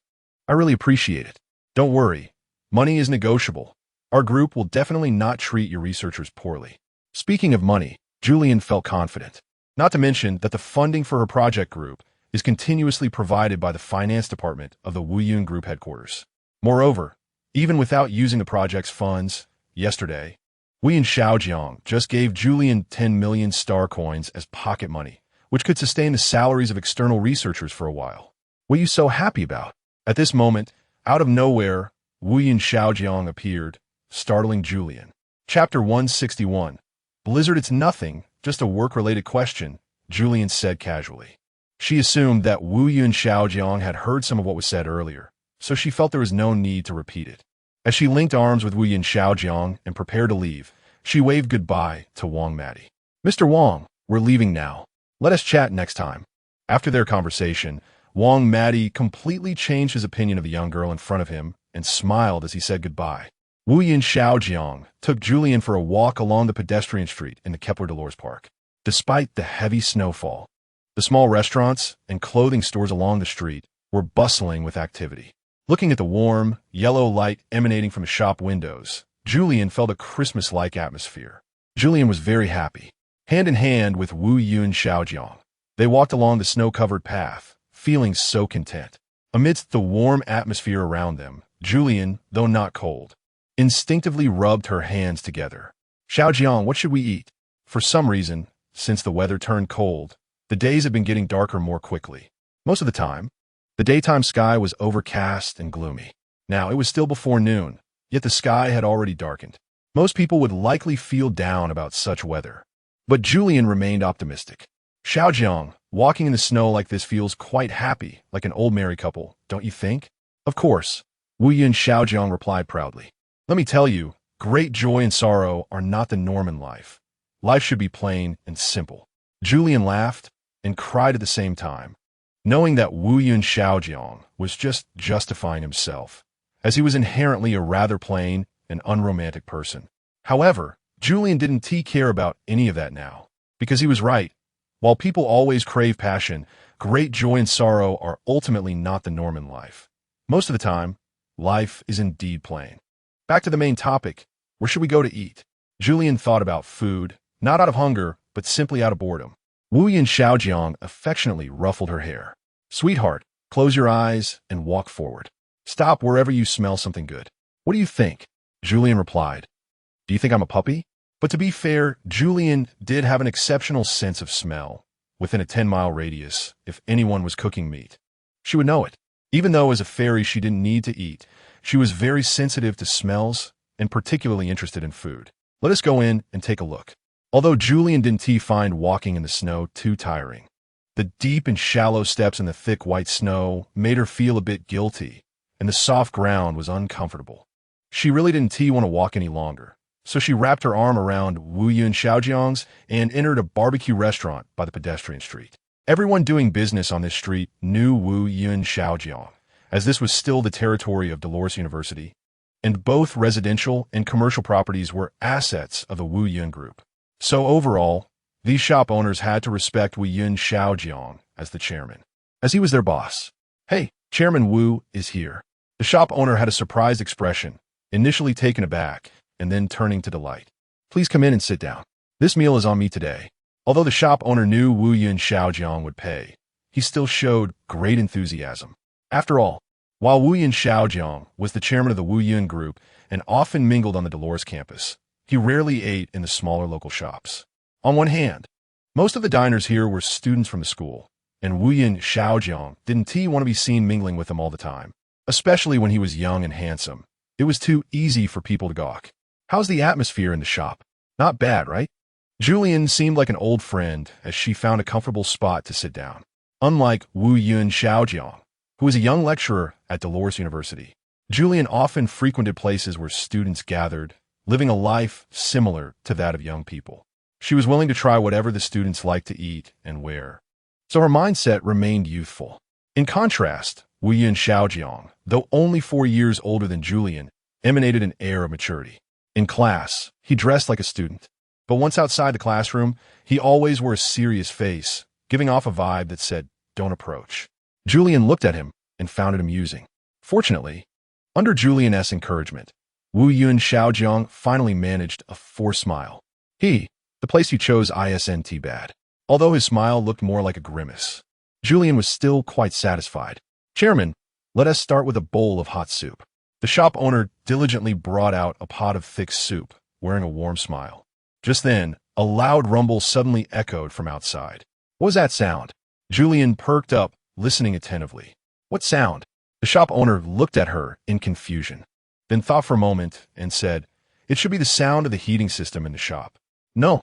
Speaker 1: I really appreciate it. Don't worry, money is negotiable. Our group will definitely not treat your researchers poorly." Speaking of money, Julian felt confident. Not to mention that the funding for her project group is continuously provided by the finance department of the Wuyun Group headquarters. Moreover, even without using the project's funds, yesterday, Wuyun Xiaojiang just gave Julian 10 million star coins as pocket money, which could sustain the salaries of external researchers for a while. What are you so happy about? At this moment, out of nowhere, Wuyun Xiaojiang appeared, startling Julian. Chapter 161. Blizzard, it's nothing, just a work-related question, Julian said casually. She assumed that Wuyun Xiaojiang had heard some of what was said earlier, so she felt there was no need to repeat it. As she linked arms with Wuyun Xiaojiang and prepared to leave, she waved goodbye to Wang-Madi. "Mr. Wang, we're leaving now. Let us chat next time." After their conversation, Wang-Madi completely changed his opinion of the young girl in front of him and smiled as he said goodbye. Wuyun Xiaojiang took Julian for a walk along the pedestrian street in the Kepler-Delors Park. Despite the heavy snowfall, the small restaurants and clothing stores along the street were bustling with activity. Looking at the warm, yellow light emanating from the shop windows, Julian felt a Christmas-like atmosphere. Julian was very happy. Hand in hand with Wuyun Xiaojiang, they walked along the snow-covered path, feeling so content. Amidst the warm atmosphere around them, Julian, though not cold, instinctively rubbed her hands together. "Xiaojiang, what should we eat?" For some reason, since the weather turned cold, the days had been getting darker more quickly. Most of the time, the daytime sky was overcast and gloomy. Now, it was still before noon, yet the sky had already darkened. Most people would likely feel down about such weather. But Julian remained optimistic. "Xiaojiang, walking in the snow like this feels quite happy, like an old married couple, don't you think?" "Of course," Wuyun Xiaojiang replied proudly. "Let me tell you, great joy and sorrow are not the norm in life. Life should be plain and simple." Julian laughed and cried at the same time, knowing that Wuyun Xiaojiang was just justifying himself, as he was inherently a rather plain and unromantic person. However, Julian didn't care about any of that now, Because he was right. While people always crave passion, great joy and sorrow are ultimately not the norm in life. Most of the time, life is indeed plain. Back to the main topic. Where should we go to eat? Julian thought about food, not out of hunger, but simply out of boredom. Wu Yin Xiaojiang affectionately ruffled her hair. Sweetheart, close your eyes and walk forward. Stop wherever you smell something good. What do you think? Julian replied. Do you think I'm a puppy? But to be fair, Julian did have an exceptional sense of smell. Within a 10-mile radius, if anyone was cooking meat, she would know it. Even though as a fairy she didn't need to eat, she was very sensitive to smells and particularly interested in food. Let us go in and take a look. Although Julian didn't find walking in the snow too tiring, the deep and shallow steps in the thick white snow made her feel a bit guilty, and the soft ground was uncomfortable. She really didn't want to walk any longer, so she wrapped her arm around Wu Yun Xiaojiang's and entered a barbecue restaurant by the pedestrian street. Everyone doing business on this street knew Wu Yun Xiaojiang, as this was still the territory of Dolores University, and both residential and commercial properties were assets of the Wu Yun Group. So overall, these shop owners had to respect Wu Yun Xiaojiang as the chairman, as he was their boss. Hey, Chairman Wu is here. The shop owner had a surprised expression, initially taken aback, and then turning to delight. Please come in and sit down. This meal is on me today. Although the shop owner knew Wu Yun Xiaojiang would pay, he still showed great enthusiasm. After all, while Wu Yun Xiaojiang was the chairman of the Wu Yun Group and often mingled on the Dolores campus, he rarely ate in the smaller local shops. On one hand, most of the diners here were students from the school, and Wu Yun Xiaojiang didn't want to be seen mingling with them all the time, especially when he was young and handsome. It was too easy for people to gawk. How's the atmosphere in the shop? Not bad, right? Julian seemed like an old friend as she found a comfortable spot to sit down. Unlike Wu Yun Xiaojiang, who was a young lecturer at Dolores University, Julian often frequented places where students gathered, living a life similar to that of young people. She was willing to try whatever the students liked to eat and wear, so her mindset remained youthful. In contrast, Wu Yun Xiaojiang, though only 4 years older than Julian, emanated an air of maturity. In class, he dressed like a student, but once outside the classroom, he always wore a serious face, giving off a vibe that said, "Don't approach." Julian looked at him and found it amusing. Fortunately, under Julian's encouragement, Wu Yun Xiaojiang finally managed a forced smile. The place he chose isn't bad. Although his smile looked more like a grimace, Julian was still quite satisfied. Chairman, let us start with a bowl of hot soup. The shop owner diligently brought out a pot of thick soup, wearing a warm smile. Just then, a loud rumble suddenly echoed from outside. What was that sound? Julian perked up, listening attentively. What sound? The shop owner looked at her in confusion, then thought for a moment and said, "It should be the sound of the heating system in the shop." No.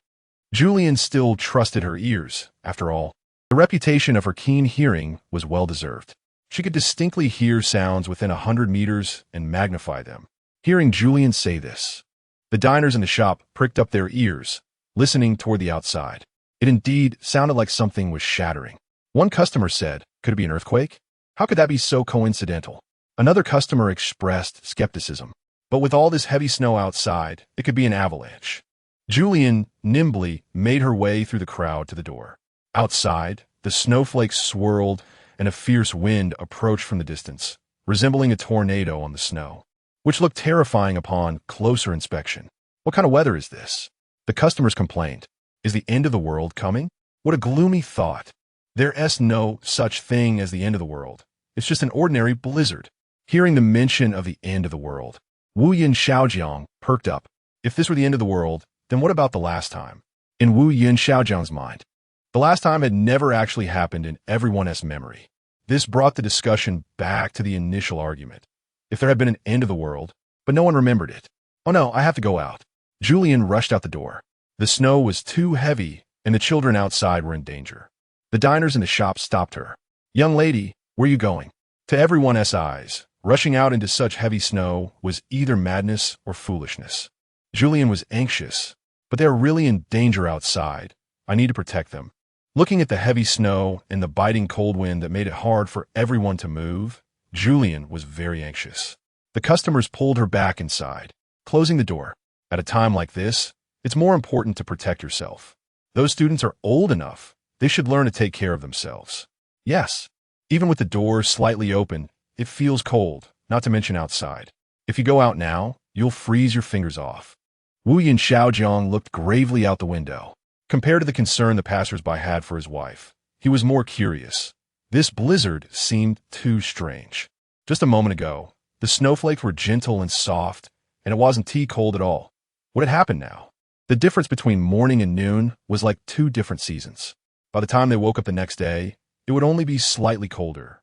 Speaker 1: Julian still trusted her ears. After all, the reputation of her keen hearing was well-deserved. She could distinctly hear sounds within 100 meters and magnify them. Hearing Julian say this, the diners in the shop pricked up their ears, listening toward the outside. It indeed sounded like something was shattering. One customer said, "Could it be an earthquake? How could that be so coincidental?" Another customer expressed skepticism. But with all this heavy snow outside, it could be an avalanche. Julian nimbly made her way through the crowd to the door. Outside, the snowflakes swirled and a fierce wind approached from the distance, resembling a tornado on the snow, which looked terrifying upon closer inspection. What kind of weather is this? The customers complained. Is the end of the world coming? What a gloomy thought. There's no such thing as the end of the world. It's just an ordinary blizzard. Hearing the mention of the end of the world, Wu Yun Xiaojiang perked up. If this were the end of the world, then what about the last time? In Wu Yun Xiaojiang's mind, the last time had never actually happened in everyone's memory. This brought the discussion back to the initial argument. If there had been an end of the world, but no one remembered it. Oh no, I have to go out. Julian rushed out the door. The snow was too heavy, and the children outside were in danger. The diners in the shop stopped her. "Young lady, where are you going?" To everyone's eyes, rushing out into such heavy snow was either madness or foolishness. Julian was anxious, but they are really in danger outside. I need to protect them. Looking at the heavy snow and the biting cold wind that made it hard for everyone to move, Julian was very anxious. The customers pulled her back inside, closing the door. At a time like this, it's more important to protect yourself. Those students are old enough. They should learn to take care of themselves. Yes, even with the door slightly open, it feels cold, not to mention outside. If you go out now, you'll freeze your fingers off. Wu Yin Xiaojiang looked gravely out the window. Compared to the concern the passersby had for his wife, he was more curious. This blizzard seemed too strange. Just a moment ago, the snowflakes were gentle and soft, and it wasn't too cold at all. What had happened now? The difference between morning and noon was like 2 different seasons. By the time they woke up the next day, it would only be slightly colder,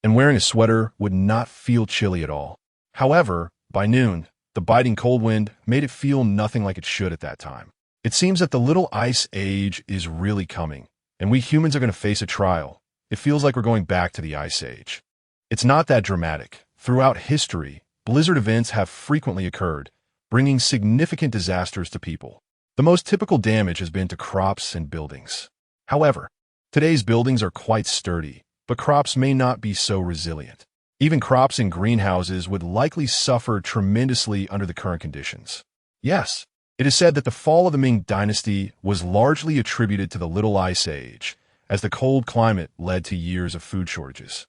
Speaker 1: and wearing a sweater would not feel chilly at all. However, by noon, the biting cold wind made it feel nothing like it should at that time. It seems that the little ice age is really coming, and we humans are going to face a trial. It feels like we're going back to the ice age. It's not that dramatic. Throughout history, blizzard events have frequently occurred, bringing significant disasters to people. The most typical damage has been to crops and buildings. However, today's buildings are quite sturdy, but crops may not be so resilient. Even crops in greenhouses would likely suffer tremendously under the current conditions. Yes, it is said that the fall of the Ming dynasty was largely attributed to the Little Ice Age, as the cold climate led to years of food shortages,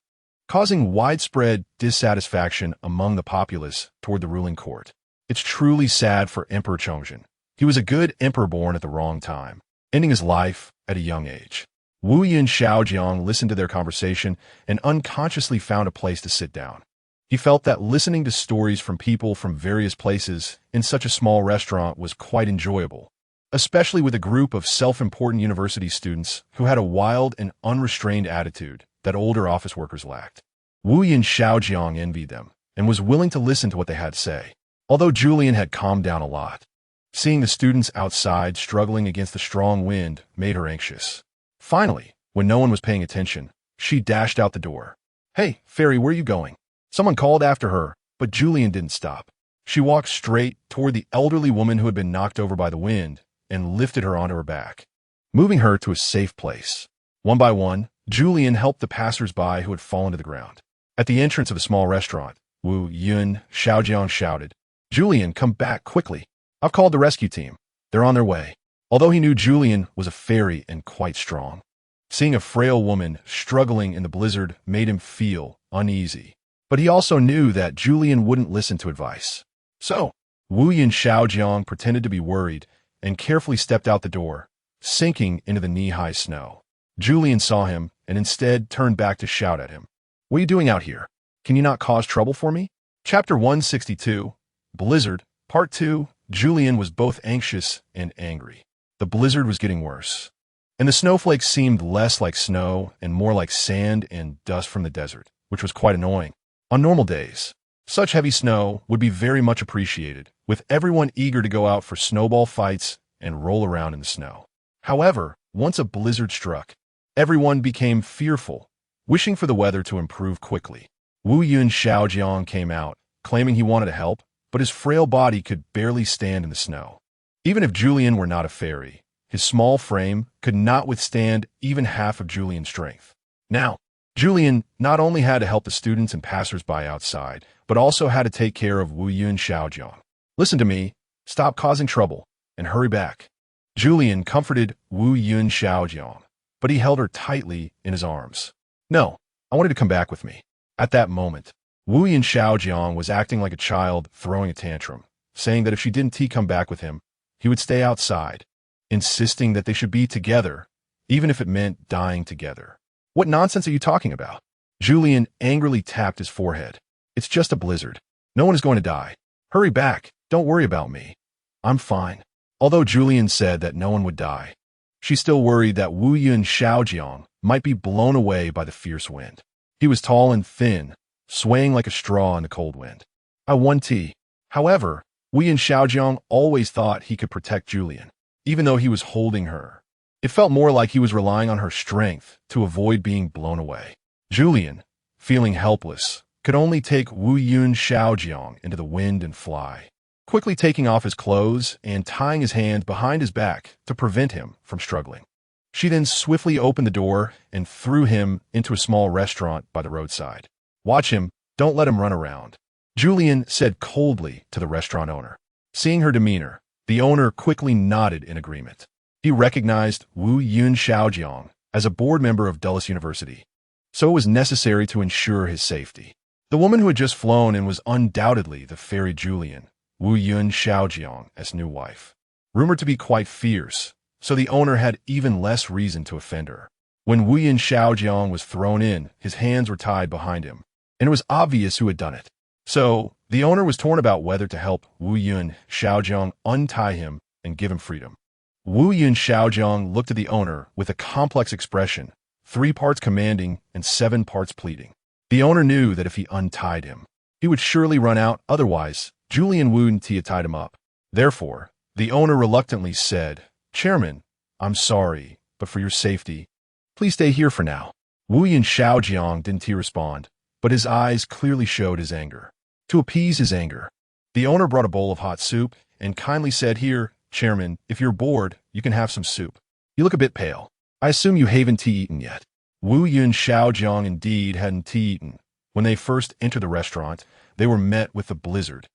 Speaker 1: causing widespread dissatisfaction among the populace toward the ruling court. It's truly sad for Emperor Chongzhen. He was a good emperor born at the wrong time, ending his life at a young age. Wu Yin Xiaojiang listened to their conversation and unconsciously found a place to sit down. He felt that listening to stories from people from various places in such a small restaurant was quite enjoyable, especially with a group of self-important university students who had a wild and unrestrained attitude that older office workers lacked. Wu Yin Xiaojiang envied them and was willing to listen to what they had to say. Although Julian had calmed down a lot, seeing the students outside struggling against the strong wind made her anxious. Finally, when no one was paying attention, she dashed out the door. "Hey, Fairy, where are you going?" Someone called after her, but Julian didn't stop. She walked straight toward the elderly woman who had been knocked over by the wind and lifted her onto her back, moving her to a safe place. One by one, Julian helped the passers-by who had fallen to the ground. At the entrance of the small restaurant, Wu Yun Xiaojiang shouted, "Julian, come back quickly. I've called the rescue team. They're on their way." Although he knew Julian was a fairy and quite strong, seeing a frail woman struggling in the blizzard made him feel uneasy. But he also knew that Julian wouldn't listen to advice. So, Wu Yin Xiaojiang pretended to be worried and carefully stepped out the door, sinking into the knee-high snow. Julian saw him and instead turned back to shout at him. "What are you doing out here? Can you not cause trouble for me?" Chapter 162, Blizzard, Part 2. Julian was both anxious and angry. The blizzard was getting worse, and the snowflakes seemed less like snow and more like sand and dust from the desert, which was quite annoying. On normal days, such heavy snow would be very much appreciated, with everyone eager to go out for snowball fights and roll around in the snow. However, once a blizzard struck, everyone became fearful, wishing for the weather to improve quickly. Wu Yun Xiaojiang came out, claiming he wanted to help, but his frail body could barely stand in the snow. Even if Julian were not a fairy, his small frame could not withstand even half of Julian's strength. Now, Julian not only had to help the students and passers-by outside, but also had to take care of Wu Yun Xiaojiang. "Listen to me, stop causing trouble, and hurry back." Julian comforted Wu Yun Xiaojiang, but he held her tightly in his arms. "No, I wanted to come back with me." At that moment, Wu Yin Xiaojiang was acting like a child throwing a tantrum, saying that if she didn't come back with him, he would stay outside, insisting that they should be together, even if it meant dying together. "What nonsense are you talking about?" Julian angrily tapped his forehead. "It's just a blizzard. No one is going to die. Hurry back. Don't worry about me. I'm fine." Although Julian said that no one would die, she still worried that Wu Yun Xiaojiang might be blown away by the fierce wind. He was tall and thin, swaying like a straw in the cold wind. "I won tea." However, Wu Yin Xiaojiang always thought he could protect Julian, even though he was holding her. It felt more like he was relying on her strength to avoid being blown away. Julian, feeling helpless, could only take Wu Yun Xiaojiang into the wind and fly, quickly taking off his clothes and tying his hand behind his back to prevent him from struggling. She then swiftly opened the door and threw him into a small restaurant by the roadside. "Watch him, don't let him run around," Julian said coldly to the restaurant owner. Seeing her demeanor, the owner quickly nodded in agreement. He recognized Wu Yun Xiaojiang as a board member of Dulles University, so it was necessary to ensure his safety. The woman who had just flown in was undoubtedly the fairy Julian, Wu Yun Xiaojiang's new wife, rumored to be quite fierce, so the owner had even less reason to offend her. When Wu Yun Xiaojiang was thrown in, his hands were tied behind him, and it was obvious who had done it. So, the owner was torn about whether to help Wu Yun Xiaojiang untie him and give him freedom. Wu Yun Xiaojiang looked at the owner with a complex expression, 3 parts commanding and 7 parts pleading. The owner knew that if he untied him, he would surely run out, otherwise Julian wouldn't have tied him up. Therefore, the owner reluctantly said, "Chairman, I'm sorry, but for your safety, please stay here for now." Wu Yun Xiaojiang didn't respond, but his eyes clearly showed his anger. To appease his anger, the owner brought a bowl of hot soup and kindly said, "Here, Chairman, if you're bored, you can have some soup. You look a bit pale. I assume you haven't eaten yet." Wu Yun Xiaojiang indeed hadn't eaten. When they first entered the restaurant, they were met with a blizzard,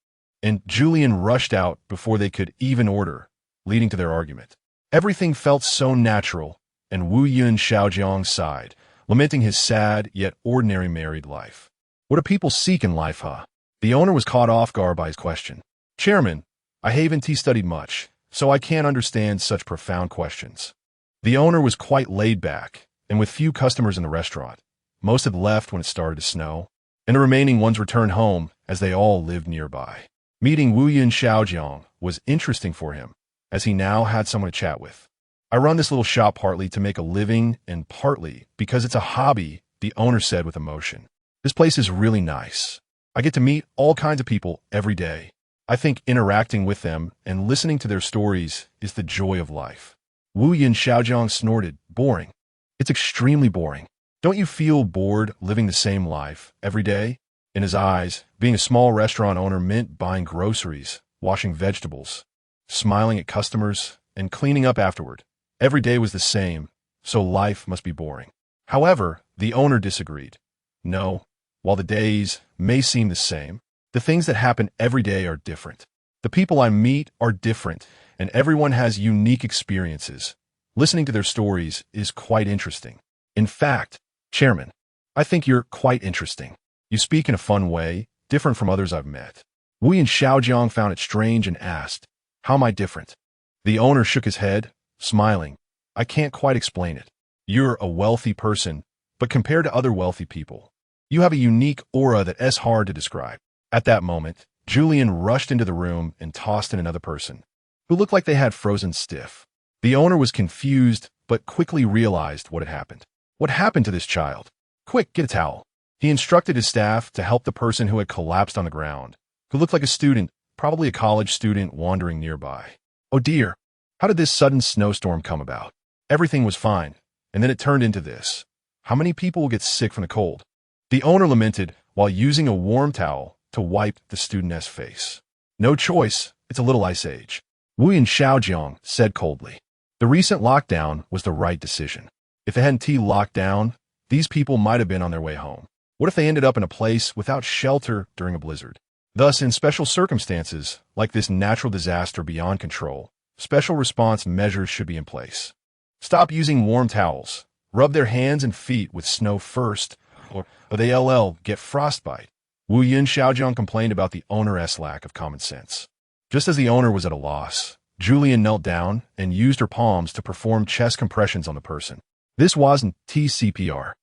Speaker 1: and Julian rushed out before they could even order, leading to their argument. Everything felt so natural, and Wu Yun Xiaojiang sighed, lamenting his sad yet ordinary married life. What do people seek in life, huh? The owner was caught off guard by his question. "Chairman, I haven't studied much, so I can't understand such profound questions." The owner was quite laid back, and with few customers in the restaurant. Most had left when it started to snow, and the remaining ones returned home as they all lived nearby. Meeting Wu Yun Xiaojiang was interesting for him, as he now had someone to chat with. "I run this little shop partly to make a living and partly because it's a hobby," the owner said with emotion. "This place is really nice. I get to meet all kinds of people every day. I think interacting with them and listening to their stories is the joy of life." Wu Yun Xiaojiang snorted, "Boring. It's extremely boring. Don't you feel bored living the same life every day?" In his eyes, being a small restaurant owner meant buying groceries, washing vegetables, smiling at customers, and cleaning up afterward. Every day was the same, so life must be boring. However, the owner disagreed. "No, while the days may seem the same, the things that happen every day are different. The people I meet are different, and everyone has unique experiences. Listening to their stories is quite interesting. In fact, Chairman, I think you're quite interesting. You speak in a fun way, different from others I've met." Wu Yun Xiaojiang found it strange and asked, "How am I different?" The owner shook his head, smiling. "I can't quite explain it. You're a wealthy person, but compared to other wealthy people, you have a unique aura that's hard to describe." At that moment, Julian rushed into the room and tossed in another person, who looked like they had frozen stiff. The owner was confused, but quickly realized what had happened. What happened to this child? "Quick, get a towel." He instructed his staff to help the person who had collapsed on the ground, who looked like a student, probably a college student wandering nearby. "Oh dear, how did this sudden snowstorm come about? Everything was fine, and then it turned into this. How many people will get sick from the cold?" The owner lamented while using a warm towel to wipe the student's face. "No choice, it's a little ice age," Wu Yun Xiaojiang said coldly. The recent lockdown was the right decision. If they hadn't locked down, these people might have been on their way home. What if they ended up in a place without shelter during a blizzard? Thus, in special circumstances, like this natural disaster beyond control, special response measures should be in place. Stop using warm towels. Rub their hands and feet with snow first, or they'll get frostbite. Wu Yun Xiaojiang complained about the owner's lack of common sense. Just as the owner was at a loss, Julian knelt down and used her palms to perform chest compressions on the person. This wasn't CPR.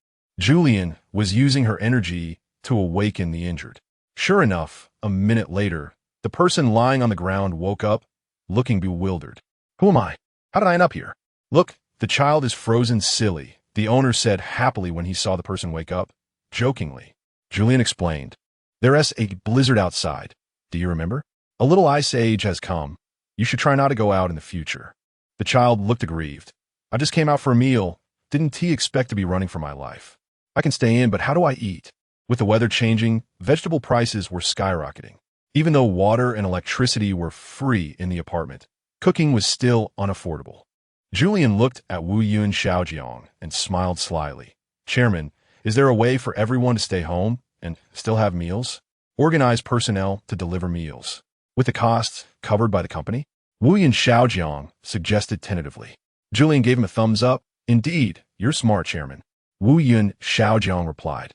Speaker 1: Julian was using her energy to awaken the injured. Sure enough, a minute later, the person lying on the ground woke up, looking bewildered. "Who am I? How did I end up here?" "Look, the child is frozen silly," the owner said happily when he saw the person wake up, jokingly. Julian explained, "There's a blizzard outside. Do you remember? A little ice age has come. You should try not to go out in the future." The child looked aggrieved. "I just came out for a meal. Didn't expect to be running for my life. I can stay in, but how do I eat?" With the weather changing, vegetable prices were skyrocketing. Even though water and electricity were free in the apartment, cooking was still unaffordable. Julian looked at Wu Yun Xiaojiang and smiled slyly. "Chairman, is there a way for everyone to stay home and still have meals? Organize personnel to deliver meals, with the costs covered by the company?" Wu Yun Xiaojiang suggested tentatively. Julian gave him a thumbs up. Indeed, you're smart, Chairman. Wu Yun Xiaojiang replied.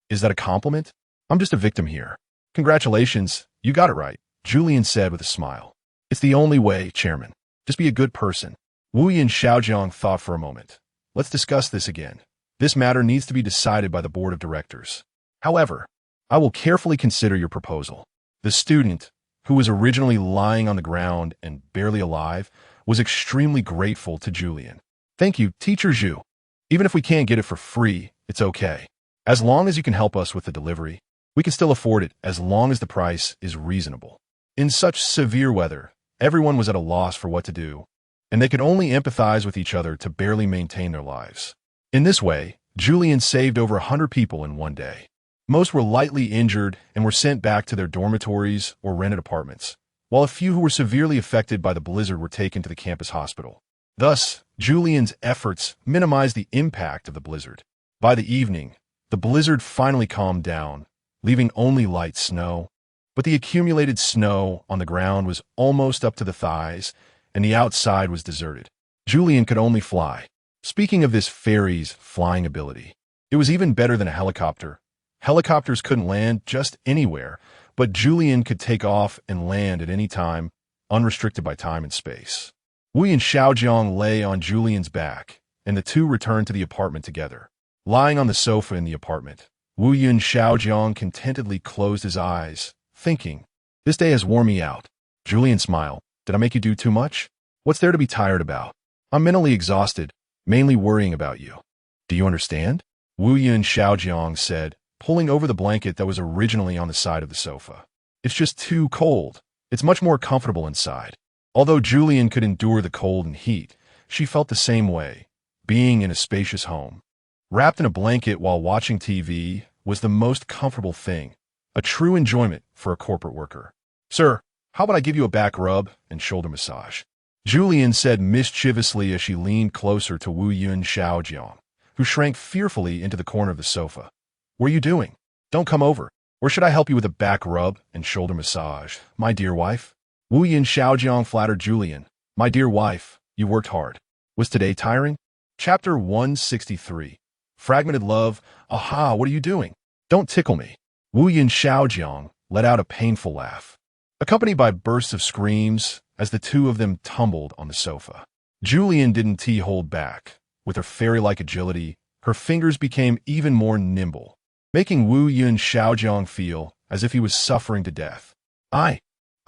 Speaker 1: Is that a compliment? I'm just a victim here. Congratulations, you got it right, Julian said with a smile. It's the only way, Chairman. Just be a good person. Wu Yun Xiaojiang thought for a moment. Let's discuss this again. This matter needs to be decided by the board of directors. However, I will carefully consider your proposal. The student, who was originally lying on the ground and barely alive, was extremely grateful to Julian. Thank you, Teacher Zhu. Even if we can't get it for free, it's okay. As long as you can help us with the delivery, we can still afford it as long as the price is reasonable. In such severe weather, everyone was at a loss for what to do, and they could only empathize with each other to barely maintain their lives. In this way, Julian saved over 100 people in one day. Most were lightly injured and were sent back to their dormitories or rented apartments, while a few who were severely affected by the blizzard were taken to the campus hospital. Thus, Julian's efforts minimized the impact of the blizzard. By the evening, the blizzard finally calmed down, leaving only light snow, but the accumulated snow on the ground was almost up to the thighs, and the outside was deserted. Julian could only fly. Speaking of this fairy's flying ability, it was even better than a helicopter. Helicopters couldn't land just anywhere, but Julian could take off and land at any time, unrestricted by time and space. Wu Yun Xiaojiang lay on Julian's back, and the two returned to the apartment together. Lying on the sofa in the apartment, Wu Yun Xiaojiang contentedly closed his eyes, thinking, this day has worn me out. Julian smiled. Did I make you do too much? What's there to be tired about? I'm mentally exhausted, mainly worrying about you. Do you understand? Wu Yun Xiaojiang said, pulling over the blanket that was originally on the side of the sofa. It's just too cold. It's much more comfortable inside. Although Julian could endure the cold and heat, she felt the same way, being in a spacious home. Wrapped in a blanket while watching TV was the most comfortable thing, a true enjoyment for a corporate worker. Sir, how about I give you a back rub and shoulder massage? Julian said mischievously as she leaned closer to Wu Yun Xiaojiang, who shrank fearfully into the corner of the sofa. What are you doing? Don't come over. Or should I help you with a back rub and shoulder massage, my dear wife? Wu Yun Xiaojiang flattered Julian. My dear wife, you worked hard. Was today tiring? Chapter 163. Fragmented Love. Aha, what are you doing? Don't tickle me. Wu Yun Xiaojiang let out a painful laugh, accompanied by bursts of screams as the two of them tumbled on the sofa. Julian didn't hold back. With her fairy-like agility, her fingers became even more nimble, making Wu Yun Xiaojiang feel as if he was suffering to death. I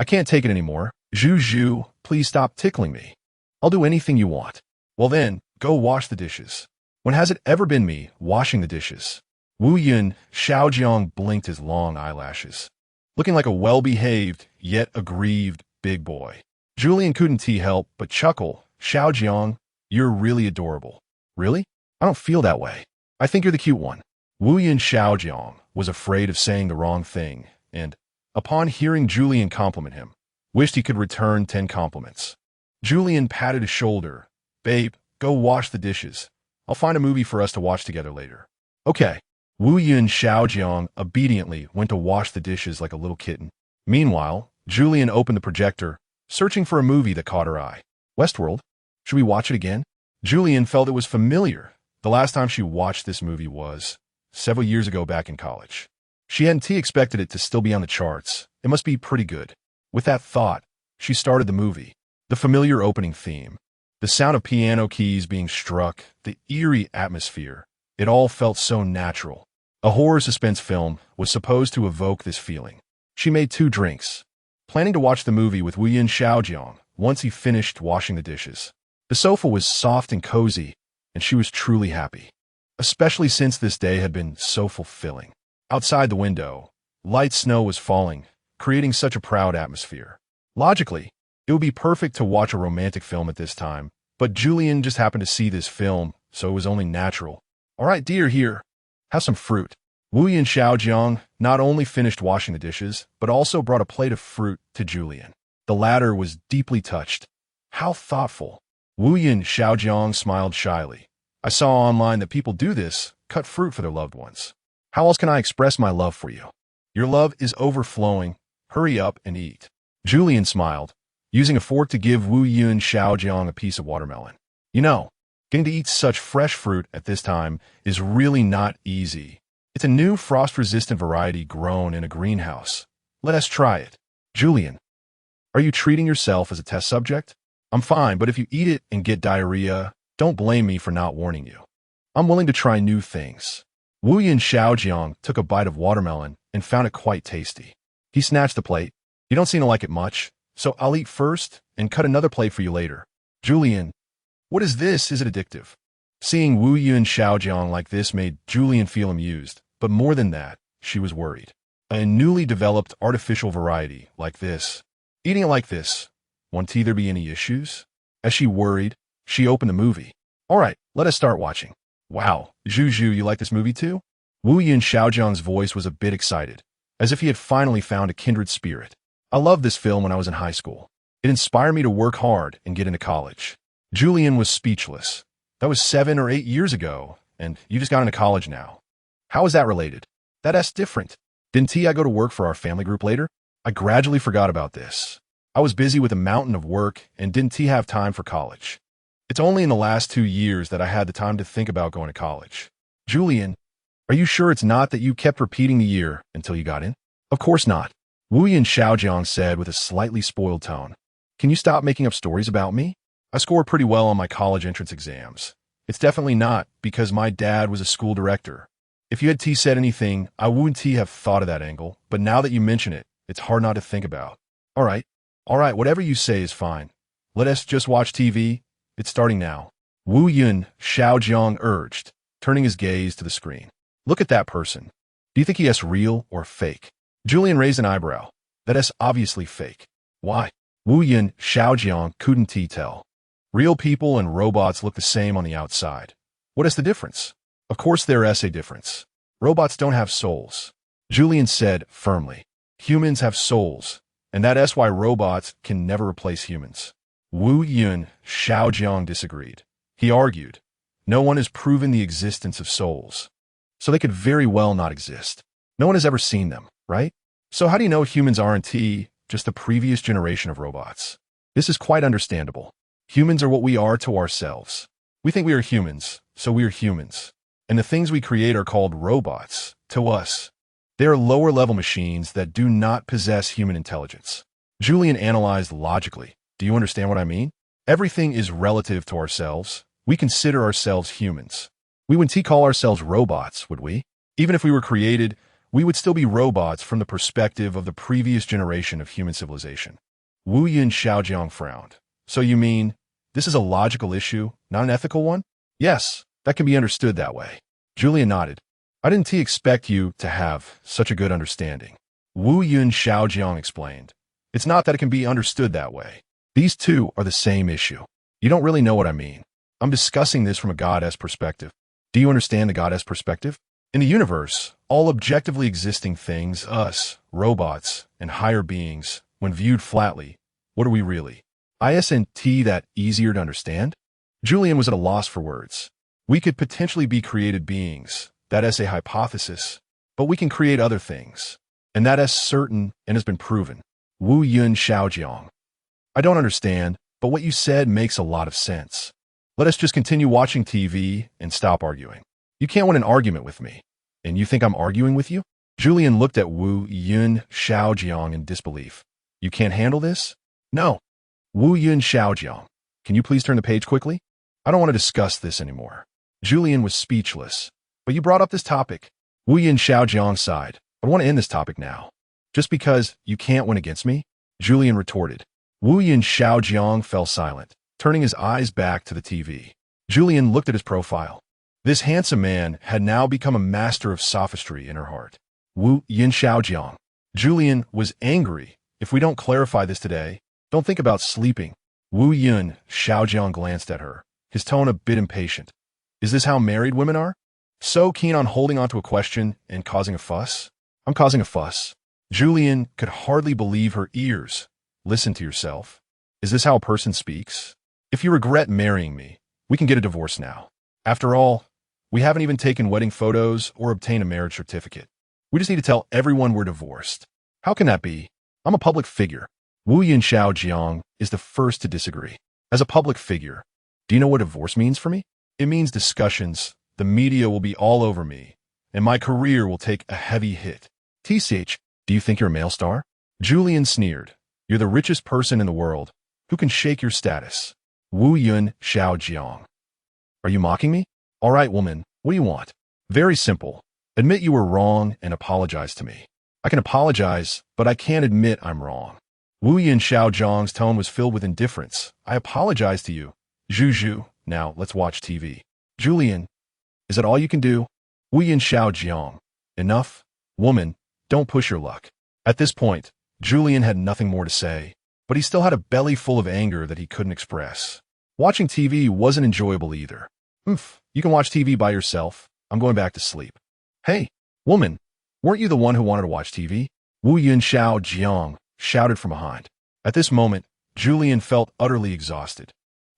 Speaker 1: can't take it anymore. Zhu, please stop tickling me. I'll do anything you want. Well then, go wash the dishes. When has it ever been me washing the dishes? Wu Yun Xiaojiang blinked his long eyelashes, looking like a well-behaved, yet aggrieved big boy. Julian couldn't help but chuckle. Xiaojiang, you're really adorable. Really? I don't feel that way. I think you're the cute one. Wu Yun Xiaojiang was afraid of saying the wrong thing, and, upon hearing Julian compliment him, wished he could return 10 compliments. Julian patted his shoulder. Babe, go wash the dishes. I'll find a movie for us to watch together later. Okay. Wu Yun Xiaojiang obediently went to wash the dishes like a little kitten. Meanwhile, Julian opened the projector, searching for a movie that caught her eye. Westworld? Should we watch it again? Julian felt it was familiar. The last time she watched this movie was several years ago back in college. She hadn't expected it to still be on the charts. It must be pretty good. With that thought, she started the movie. The familiar opening theme, the sound of piano keys being struck, the eerie atmosphere, it all felt so natural. A horror suspense film was supposed to evoke this feeling. She made 2 drinks, planning to watch the movie with Wu Yun Xiaojiang once he finished washing the dishes. The sofa was soft and cozy, and she was truly happy, especially since this day had been so fulfilling. Outside the window, light snow was falling, creating such a proud atmosphere. Logically, it would be perfect to watch a romantic film at this time, but Julian just happened to see this film, so it was only natural. All right, dear, here, have some fruit. Wu Yun Xiaojiang not only finished washing the dishes, but also brought a plate of fruit to Julian. The latter was deeply touched. How thoughtful. Wu Yun Xiaojiang smiled shyly. I saw online that people do this, cut fruit for their loved ones. How else can I express my love for you? Your love is overflowing. Hurry up and eat. Julian smiled, using a fork to give Wu Yun Xiaojiang a piece of watermelon. You know, getting to eat such fresh fruit at this time is really not easy. It's a new frost-resistant variety grown in a greenhouse. Let us try it. Julian, are you treating yourself as a test subject? I'm fine, but if you eat it and get diarrhea, don't blame me for not warning you. I'm willing to try new things. Wu Yin Xiaojiang took a bite of watermelon and found it quite tasty. He snatched the plate. You don't seem to like it much, so I'll eat first and cut another plate for you later. Julian, what is this? Is it addictive? Seeing Wu Yin Xiaojiang like this made Julian feel amused, but more than that, she was worried. A newly developed artificial variety like this. Eating it like this, won't there be any issues? As she worried, she opened the movie. All right, let us start watching. Wow, Zhu, you like this movie too? Wu Yin Xiaojiang's voice was a bit excited, as if he had finally found a kindred spirit. I loved this film when I was in high school. It inspired me to work hard and get into college. Julian was speechless. That was 7 or 8 years ago, and you just got into college now. How is that related? That's different. Didn't I go to work for our family group later? I gradually forgot about this. I was busy with a mountain of work and didn't have time for college. It's only in the last 2 years that I had the time to think about going to college. Julian, are you sure it's not that you kept repeating the year until you got in? Of course not. Wu Yin Xiaojiang said with a slightly spoiled tone. Can you stop making up stories about me? I scored pretty well on my college entrance exams. It's definitely not because my dad was a school director. If you had said anything, I wouldn't have thought of that angle, but now that you mention it, it's hard not to think about. All right, whatever you say is fine. Let us just watch TV. It's starting now. Wu Yin Xiaojiang urged, turning his gaze to the screen. Look at that person. Do you think he is real or fake? Julian raised an eyebrow. That is obviously fake. Why? Wu Yin Xiaojiang couldn't tell. Real people and robots look the same on the outside. What is the difference? Of course there is a difference. Robots don't have souls. Julian said firmly. Humans have souls, and that is why robots can never replace humans. Wu Yin Xiaojiang disagreed. He argued, no one has proven the existence of souls, so they could very well not exist. No one has ever seen them, right? So how do you know humans aren't just the previous generation of robots? This is quite understandable. Humans are what we are to ourselves. We think we are humans, so we are humans. And the things we create are called robots, to us. They are lower-level machines that do not possess human intelligence. Julian analyzed logically. Do you understand what I mean? Everything is relative to ourselves. We consider ourselves humans. We wouldn't call ourselves robots, would we? Even if we were created, we would still be robots from the perspective of the previous generation of human civilization. Wu Yin Xiaojiang frowned. So you mean, this is a logical issue, not an ethical one? Yes, that can be understood that way. Julian nodded. I didn't expect you to have such a good understanding. Wu Yin Xiaojiang explained. It's not that it can be understood that way. These two are the same issue. You don't really know what I mean. I'm discussing this from a goddess perspective. Do you understand the goddess perspective? In the universe, all objectively existing things, us, robots, and higher beings, when viewed flatly, what are we really? Isn't that easier to understand? Julian was at a loss for words. We could potentially be created beings. That is a hypothesis. But we can create other things. And that is certain and has been proven. Wu Yin Xiaojiang. I don't understand, but what you said makes a lot of sense. Let us just continue watching TV and stop arguing. You can't win an argument with me. And you think I'm arguing with you? Julian looked at Wu Yin Xiaojiang in disbelief. You can't handle this? No. Wu Yin Xiaojiang, can you please turn the page quickly? I don't want to discuss this anymore. Julian was speechless. But you brought up this topic. Wu Yin Xiaojiang sighed. I want to end this topic now. Just because you can't win against me? Julian retorted. Wu Yin Xiaojiang fell silent, turning his eyes back to the TV. Julian looked at his profile. This handsome man had now become a master of sophistry in her heart. Wu Yin Xiaojiang. Julian was angry. If we don't clarify this today, don't think about sleeping. Wu Yin Xiaojiang glanced at her, his tone a bit impatient. Is this how married women are? So keen on holding onto a question and causing a fuss? I'm causing a fuss. Julian could hardly believe her ears. Listen to yourself. Is this how a person speaks? If you regret marrying me, we can get a divorce now. After all, we haven't even taken wedding photos or obtained a marriage certificate. We just need to tell everyone we're divorced. How can that be? I'm a public figure. Wu Yin Xiaojiang is the first to disagree. As a public figure, Do you know what divorce means for me? It means discussions, the media will be all over me, and my career will take a heavy hit. TCH, do you think you're a male star? Julian sneered. You're the richest person in the world. Who can shake your status? Wu Yun Xiao Jiang. Are you mocking me? All right, woman, what do you want? Very simple. Admit you were wrong and apologize to me. I can apologize, but I can't admit I'm wrong. Wu Yun Xiao Jiang's tone was filled with indifference. I apologize to you. Zhu, now let's watch TV. Julian, is that all you can do? Wu Yun Xiao Jiang. Enough? Woman, don't push your luck. At this point, Julian had nothing more to say, but he still had a belly full of anger that he couldn't express. Watching TV wasn't enjoyable either. You can watch TV by yourself. I'm going back to sleep. Hey, woman, weren't you the one who wanted to watch TV? Wu Yun Xiao Jiang shouted from behind. At this moment, Julian felt utterly exhausted.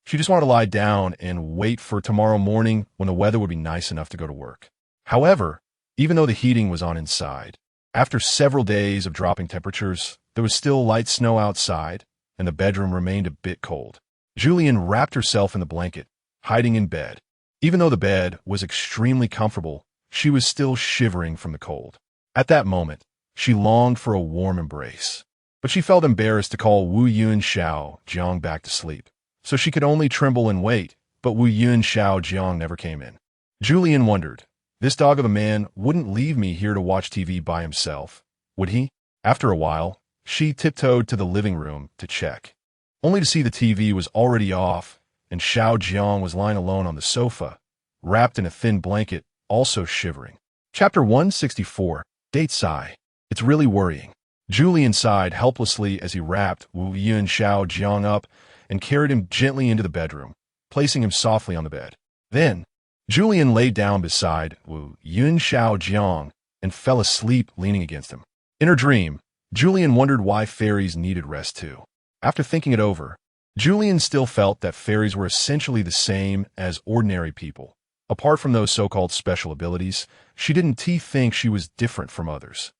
Speaker 1: She just wanted to lie down and wait for tomorrow morning when the weather would be nice enough to go to work. However, even though the heating was on inside, after several days of dropping temperatures, there was still light snow outside, and the bedroom remained a bit cold. Julian wrapped herself in the blanket, hiding in bed. Even though the bed was extremely comfortable, she was still shivering from the cold. At that moment, she longed for a warm embrace. But she felt embarrassed to call Wu Yun Xiao Jiang back to sleep, so she could only tremble and wait, but Wu Yun Xiao Jiang never came in. Julian wondered, this dog of a man wouldn't leave me here to watch TV by himself, would he? After a while, she tiptoed to the living room to check, only to see the TV was already off, and Xiao Jiang was lying alone on the sofa, wrapped in a thin blanket, also shivering. Chapter 164, Date Sigh. It's really worrying. Julian sighed helplessly as he wrapped Wu Yun Xiao Jiang up and carried him gently into the bedroom, placing him softly on the bed. Then, Julian lay down beside Wu Yun Xiao Jiang and fell asleep leaning against him. In her dream, Julian wondered why fairies needed rest too. After thinking it over, Julian still felt that fairies were essentially the same as ordinary people. Apart from those so-called special abilities, she didn't think she was different from others.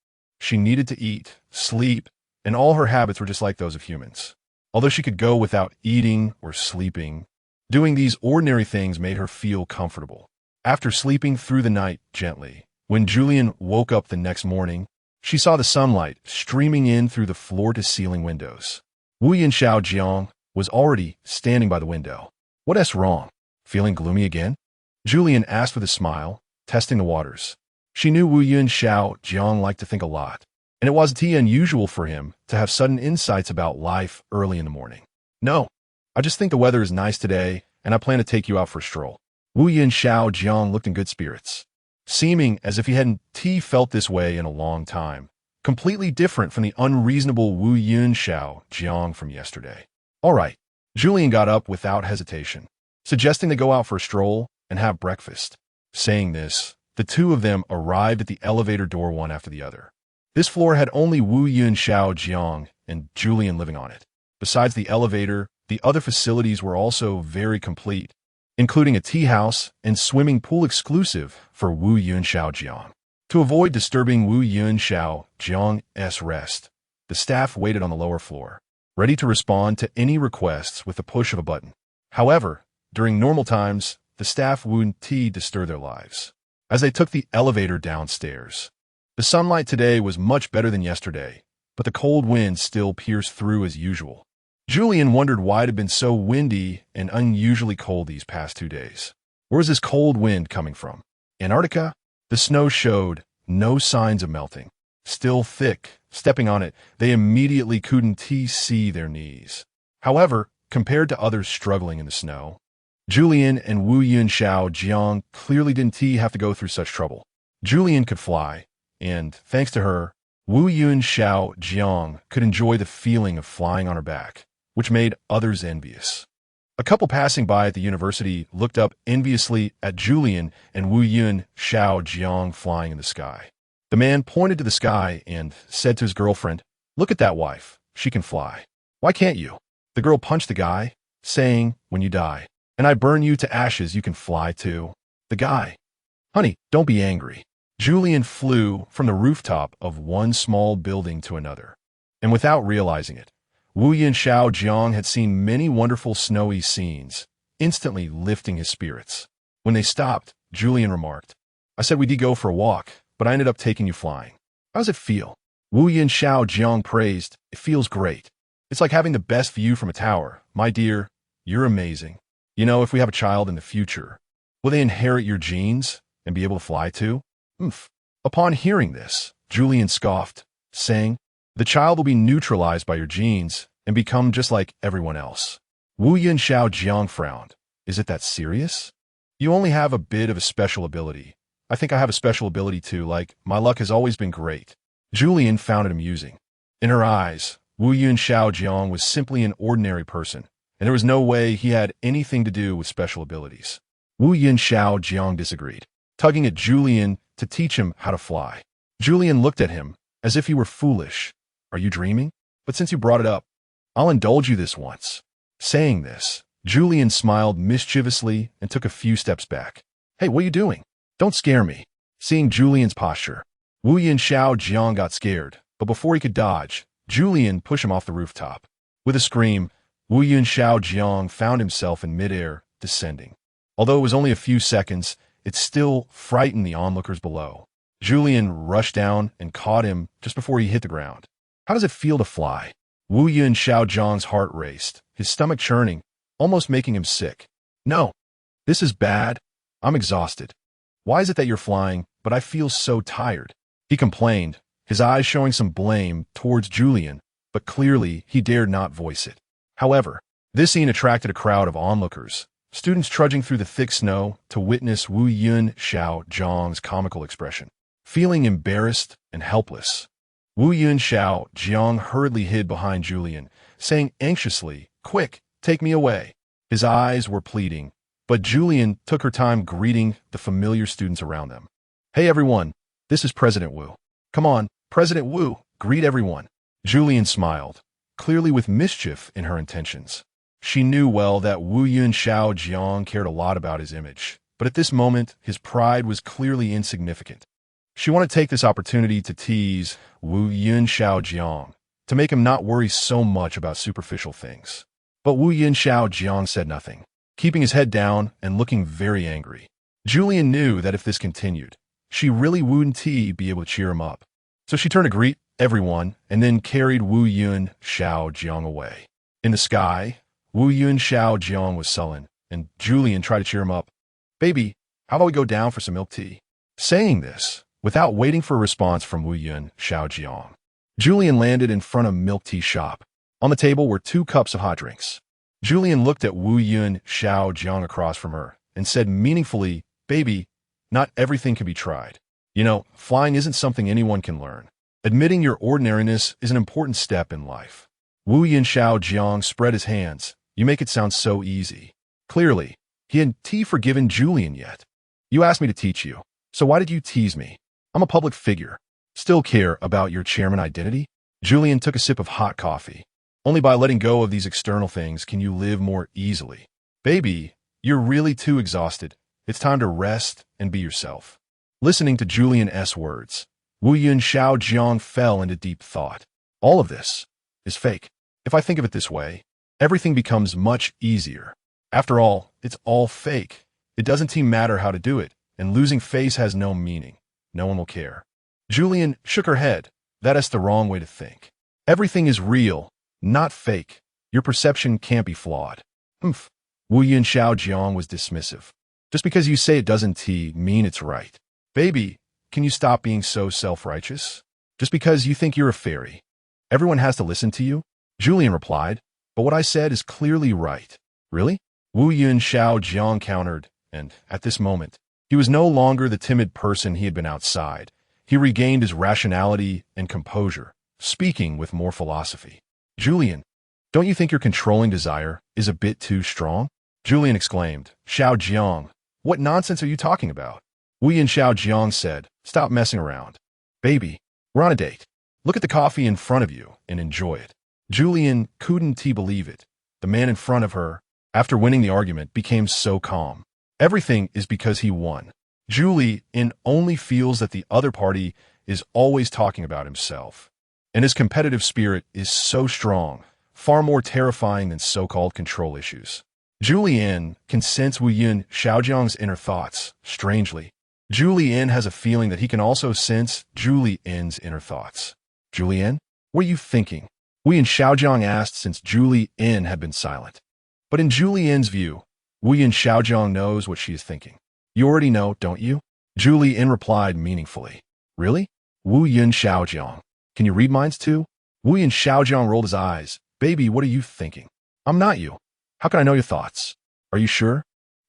Speaker 1: She needed to eat, sleep, and all her habits were just like those of humans. Although she could go without eating or sleeping, doing these ordinary things made her feel comfortable. After sleeping through the night gently, when Julian woke up the next morning, she saw the sunlight streaming in through the floor-to-ceiling windows. Wu Yun Xiao Jiang was already standing by the window. What's wrong? Feeling gloomy again? Julian asked with a smile, testing the waters. She knew Wu Yun Xiao Jiang liked to think a lot, and it wasn't unusual for him to have sudden insights about life early in the morning. No, I just think the weather is nice today, and I plan to take you out for a stroll. Wu Yun Xiao Jiang looked in good spirits, seeming as if he hadn't felt this way in a long time, completely different from the unreasonable Wu Yun Xiao Jiang from yesterday. All right, Julian got up without hesitation, suggesting they go out for a stroll and have breakfast. Saying this, the two of them arrived at the elevator door one after the other. This floor had only Wu Yun Xiao Jiang and Julian living on it. Besides the elevator, the other facilities were also very complete, including a tea house and swimming pool exclusive for Wu Yun Xiao Jiang. To avoid disturbing Wu Yun Xiao Jiang's rest, the staff waited on the lower floor, ready to respond to any requests with the push of a button. However, during normal times, the staff wouldn't disturb their lives. As they took the elevator downstairs, the sunlight today was much better than yesterday, but the cold wind still pierced through as usual. Julian wondered why it had been so windy and unusually cold these past 2 days. Where was this cold wind coming from? Antarctica? The snow showed no signs of melting. Still thick, stepping on it, they immediately couldn't see their knees. However, compared to others struggling in the snow, Julian and Wu Yun Xiao Jiang clearly didn't have to go through such trouble. Julian could fly, and, thanks to her, Wu Yun Xiao Jiang could enjoy the feeling of flying on her back, which made others envious. A couple passing by at the university looked up enviously at Julian and Wu Yun Xiao Jiang flying in the sky. The man pointed to the sky and said to his girlfriend, "Look at that wife. She can fly. Why can't you?" The girl punched the guy, saying, "When you die, and I burn you to ashes, you can fly too." The guy, "Honey, don't be angry." Julian flew from the rooftop of one small building to another, and without realizing it, Wu Yun Xiao Jiang had seen many wonderful snowy scenes, instantly lifting his spirits. When they stopped, Julian remarked, "I said we'd go for a walk, but I ended up taking you flying. How does it feel?" Wu Yun Xiao Jiang praised, "It feels great. It's like having the best view from a tower. My dear, you're amazing. You know, if we have a child in the future, will they inherit your genes and be able to fly too?" Oomph. Upon hearing this, Julian scoffed, saying, "The child will be neutralized by your genes and become just like everyone else." Wu Yun Xiao Jiang frowned. "Is it that serious? You only have a bit of a special ability. I think I have a special ability too, like my luck has always been great." Julian found it amusing. In her eyes, Wu Yun Xiao Jiang was simply an ordinary person, and there was no way he had anything to do with special abilities. Wu Yun Xiao Jiang disagreed, tugging at Julian to teach him how to fly. Julian looked at him as if he were foolish. "Are you dreaming? But since you brought it up, I'll indulge you this once." Saying this, Julian smiled mischievously and took a few steps back. "Hey, what are you doing? Don't scare me." Seeing Julian's posture, Wu Yun Xiao Jiang got scared, but before he could dodge, Julian pushed him off the rooftop. With a scream, Wu Yun Xiao Jiang found himself in midair, descending. Although it was only a few seconds, it still frightened the onlookers below. Julian rushed down and caught him just before he hit the ground. "How does it feel to fly?" Wu Yun Xiao Jiang's heart raced, his stomach churning, almost making him sick. "No, this is bad. I'm exhausted. Why is it that you're flying, but I feel so tired?" He complained, his eyes showing some blame towards Julian, but clearly he dared not voice it. However, this scene attracted a crowd of onlookers, students trudging through the thick snow to witness Wu Yun Xiao Jiang's comical expression. Feeling embarrassed and helpless, Wu Yun Xiao Jiang hurriedly hid behind Julian, saying anxiously, "Quick, take me away." His eyes were pleading, but Julian took her time greeting the familiar students around them. "Hey everyone, this is President Wu. Come on, President Wu, greet everyone." Julian smiled, clearly with mischief in her intentions. She knew well that Wu Yun Xiao Jiang cared a lot about his image, but at this moment, his pride was clearly insignificant. She wanted to take this opportunity to tease Wu Yun Xiao Jiang, to make him not worry so much about superficial things. But Wu Yun Xiao Jiang said nothing, keeping his head down and looking very angry. Julian knew that if this continued, she really wouldn't be able to cheer him up. So she turned to greet everyone and then carried Wu Yun Xiao Jiang away. In the sky, Wu Yun Xiao Jiang was sullen, and Julian tried to cheer him up. "Baby, how about we go down for some milk tea?" Saying this, without waiting for a response from Wu Yun Xiao Jiang, Julian landed in front of a milk tea shop. On the table were 2 cups of hot drinks. Julian looked at Wu Yun Xiao Jiang across from her and said meaningfully, "Baby, not everything can be tried. You know, flying isn't something anyone can learn. Admitting your ordinariness is an important step in life." Wu Yun Xiao Jiang spread his hands. "You make it sound so easy." Clearly, he hadn't forgiven Julian yet. "You asked me to teach you, so why did you tease me? I'm a public figure. Still care about your chairman identity?" Julian took a sip of hot coffee. "Only by letting go of these external things can you live more easily. Baby, you're really too exhausted. It's time to rest and be yourself." Listening to Julian's words, Wu Yun Xiao Jiang fell into deep thought. All of this is fake. If I think of it this way, everything becomes much easier. After all, it's all fake. It doesn't matter how to do it, and losing face has no meaning. No one will care. Julian shook her head. That is the wrong way to think. Everything is real, not fake. Your perception can't be flawed. Humph. Wu Yun Xiao Jiang was dismissive. "Just because you say it doesn't mean it's right. Baby, can you stop being so self-righteous? Just because you think you're a fairy, everyone has to listen to you?" Julian replied, "But what I said is clearly right." "Really?" Wu Yun Xiao Jiang countered, and at this moment, he was no longer the timid person he had been outside. He regained his rationality and composure, speaking with more philosophy. "Julian, don't you think your controlling desire is a bit too strong?" Julian exclaimed, "Xiao Jiang, what nonsense are you talking about?" Wu Yun Xiao Jiang said, "Stop messing around. Baby, we're on a date. Look at the coffee in front of you and enjoy it." Julian couldn't believe it. The man in front of her, after winning the argument, became so calm. Everything is because he won. Julian only feels that the other party is always talking about himself. And his competitive spirit is so strong, far more terrifying than so-called control issues. Julian can sense Wu Yun Xiaojiang's inner thoughts. Strangely, Julian has a feeling that he can also sense Julian's inner thoughts. Julian, what are you thinking? Wu Yun Xiaojiang asked since Julian had been silent. But in Julian's view, Wu Yun Xiaojiang knows what she is thinking. You already know, don't you? Julian replied meaningfully. Really? Wu Yun Xiaojiang. Can you read minds too? Wu Yun Xiaojiang rolled his eyes. Baby, what are you thinking? I'm not you. How can I know your thoughts? Are you sure?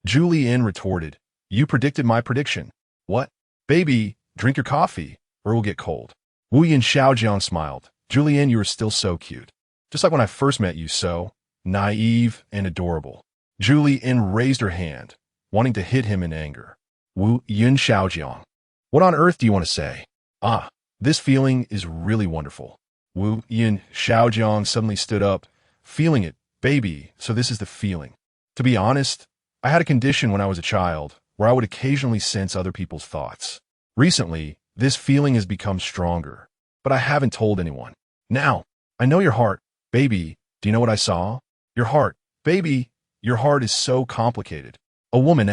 Speaker 1: Julian retorted. You predicted my prediction. What? Baby, drink your coffee, or it will get cold. Wu Yun Xiaojiang smiled. Julian, you are still so cute. Just like when I first met you, so naive and adorable. Julian raised her hand, wanting to hit him in anger. Wu Yun Xiaojiang. What on earth do you want to say? Ah, this feeling is really wonderful. Wu Yun Xiaojiang suddenly stood up, feeling it. Baby, so this is the feeling. To be honest, I had a condition when I was a child where I would occasionally sense other people's thoughts. Recently, this feeling has become stronger, but I haven't told anyone. Now, I know your heart. Baby, do you know what I saw? Your heart. Baby, your heart is so complicated. A woman,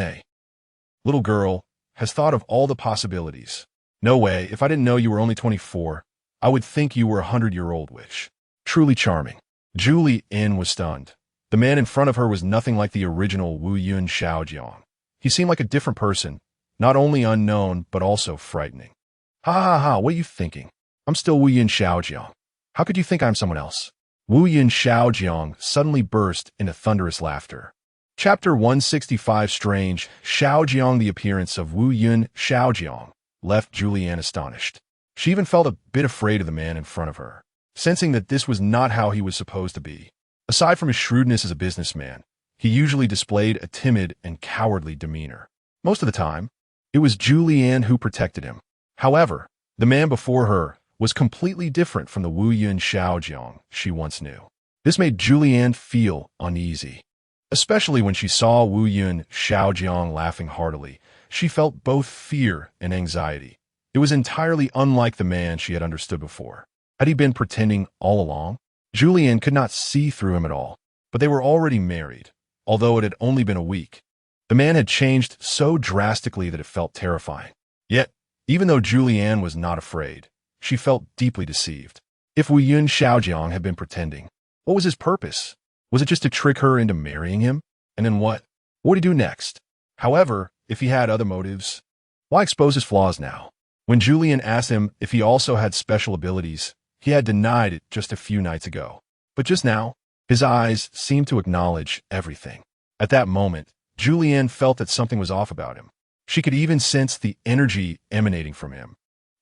Speaker 1: little girl, has thought of all the possibilities. No way, if I didn't know you were only 24, I would think you were a 100-year-old witch. Truly charming. Julian was stunned. The man in front of her was nothing like the original Wu Yun Xiaojiang. He seemed like a different person, not only unknown, but also frightening. Ha ha ha, what are you thinking? I'm still Wu Yun Xiaojiang. How could you think I'm someone else? Wu Yun Xiaojiang suddenly burst into thunderous laughter. Chapter 165 Strange Xiaojiang. The appearance of Wu Yun Xiaojiang left Julian astonished. She even felt a bit afraid of the man in front of her, sensing that this was not how he was supposed to be. Aside from his shrewdness as a businessman, he usually displayed a timid and cowardly demeanor. Most of the time, it was Julian who protected him. However, the man before her was completely different from the Wu Yun Xiaojiang she once knew. This made Julian feel uneasy. Especially when she saw Wu Yun Xiaojiang laughing heartily, she felt both fear and anxiety. It was entirely unlike the man she had understood before. Had he been pretending all along? Julian could not see through him at all, but they were already married, although it had only been a week. The man had changed so drastically that it felt terrifying. Yet, even though Julian was not afraid, she felt deeply deceived. If Wu Yun Xiaojiang had been pretending, what was his purpose? Was it just to trick her into marrying him? And then what? What would he do next? However, if he had other motives, why expose his flaws now? When Julian asked him if he also had special abilities, he had denied it just a few nights ago. But just now, his eyes seemed to acknowledge everything. At that moment, Julian felt that something was off about him. She could even sense the energy emanating from him.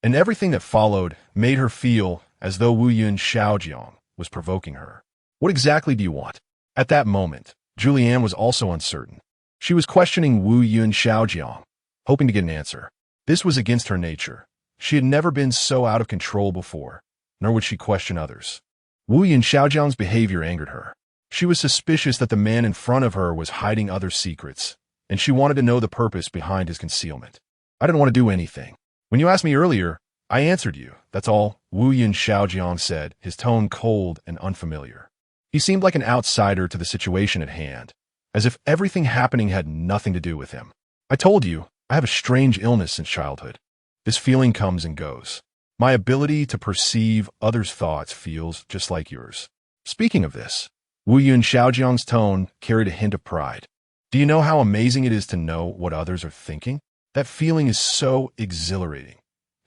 Speaker 1: And everything that followed made her feel as though Wu Yun Xiaojiang was provoking her. What exactly do you want? At that moment, Julian was also uncertain. She was questioning Wu Yun Xiaojiang, hoping to get an answer. This was against her nature. She had never been so out of control before, nor would she question others. Wu Yun Xiaojiang's behavior angered her. She was suspicious that the man in front of her was hiding other secrets, and she wanted to know the purpose behind his concealment. I didn't want to do anything. When you asked me earlier, I answered you, that's all, Wu Yun Xiaojiang said, his tone cold and unfamiliar. He seemed like an outsider to the situation at hand, as if everything happening had nothing to do with him. I told you, I have a strange illness since childhood. This feeling comes and goes. My ability to perceive others' thoughts feels just like yours. Speaking of this, Wu Yun Xiaojiang's tone carried a hint of pride. Do you know how amazing it is to know what others are thinking? That feeling is so exhilarating.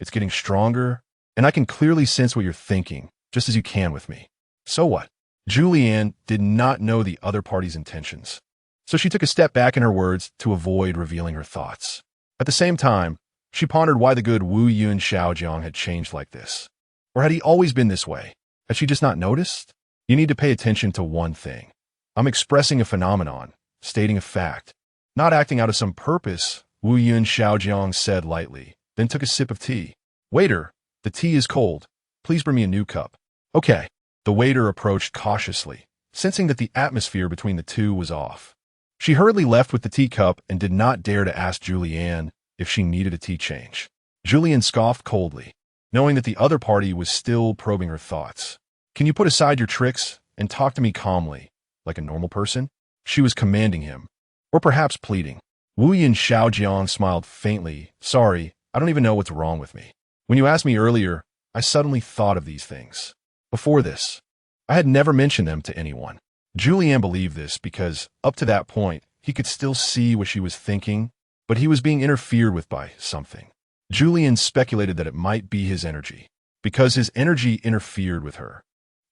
Speaker 1: It's getting stronger, and I can clearly sense what you're thinking, just as you can with me. So what? Julian did not know the other party's intentions, so she took a step back in her words to avoid revealing her thoughts. At the same time, she pondered why the good Wu Yun Xiaojiang had changed like this. Or had he always been this way? Had she just not noticed? You need to pay attention to one thing. I'm expressing a phenomenon, stating a fact, not acting out of some purpose, Wu Yun Xiaojiang said lightly, then took a sip of tea. Waiter, the tea is cold. Please bring me a new cup. Okay. The waiter approached cautiously, sensing that the atmosphere between the two was off. She hurriedly left with the teacup and did not dare to ask Julian if she needed a tea change. Julian scoffed coldly, knowing that the other party was still probing her thoughts. Can you put aside your tricks and talk to me calmly, like a normal person? She was commanding him, or perhaps pleading. Wu Yin Xiaojiang smiled faintly. Sorry, I don't even know what's wrong with me. When you asked me earlier, I suddenly thought of these things. Before this, I had never mentioned them to anyone. Julian believed this because, up to that point, he could still see what she was thinking, but he was being interfered with by something. Julian speculated that it might be his energy, because his energy interfered with her.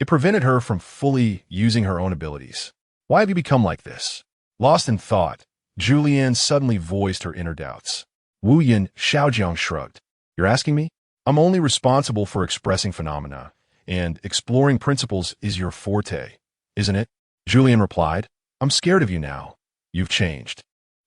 Speaker 1: It prevented her from fully using her own abilities. Why have you become like this? Lost in thought, Julian suddenly voiced her inner doubts. Wu Yin Xiaojiang shrugged. You're asking me? I'm only responsible for expressing phenomena, and exploring principles is your forte, isn't it? Julian replied. I'm scared of you now. You've changed.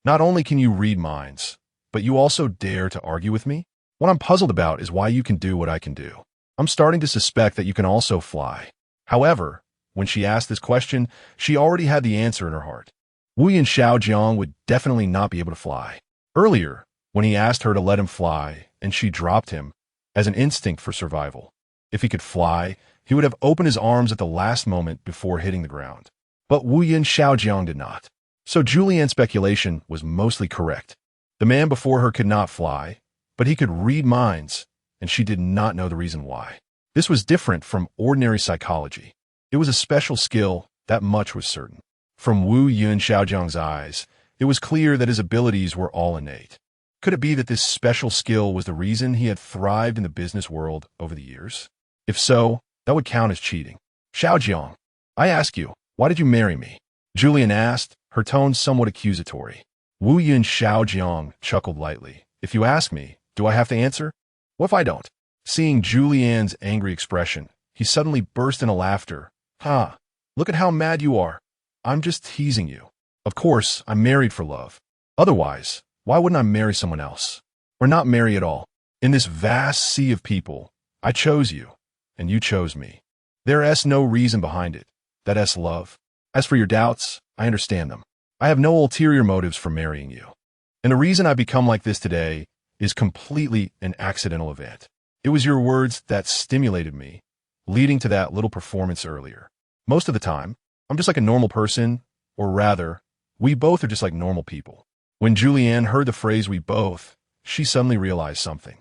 Speaker 1: Not only can you read minds, but you also dare to argue with me? What I'm puzzled about is why you can do what I can do. I'm starting to suspect that you can also fly. However, when she asked this question, she already had the answer in her heart. Wu Yin Xiaojiang would definitely not be able to fly. Earlier, when he asked her to let him fly, and she dropped him, as an instinct for survival. If he could fly, he would have opened his arms at the last moment before hitting the ground. But Wu Yin Xiaojiang did not. So Julian's speculation was mostly correct. The man before her could not fly, but he could read minds, and she did not know the reason why. This was different from ordinary psychology. It was a special skill, that much was certain. From Wu Yin Xiaojiang's eyes, it was clear that his abilities were all innate. Could it be that this special skill was the reason he had thrived in the business world over the years? If so, that would count as cheating. Xiaojiang, I ask you, why did you marry me? Julian asked, her tone somewhat accusatory. Wu Yin Xiaojiang chuckled lightly. If you ask me, do I have to answer? What if I don't? Seeing Julian's angry expression, he suddenly burst into laughter. Ha! Look at how mad you are. I'm just teasing you. Of course, I'm married for love. Otherwise, why wouldn't I marry someone else? Or not marry at all? In this vast sea of people, I chose you, and you chose me. There's no reason behind it. That's love. As for your doubts, I understand them. I have no ulterior motives for marrying you. And the reason I've become like this today is completely an accidental event. It was your words that stimulated me, leading to that little performance earlier. Most of the time, I'm just like a normal person, or rather, we both are just like normal people. When Julianne heard the phrase we both, she suddenly realized something.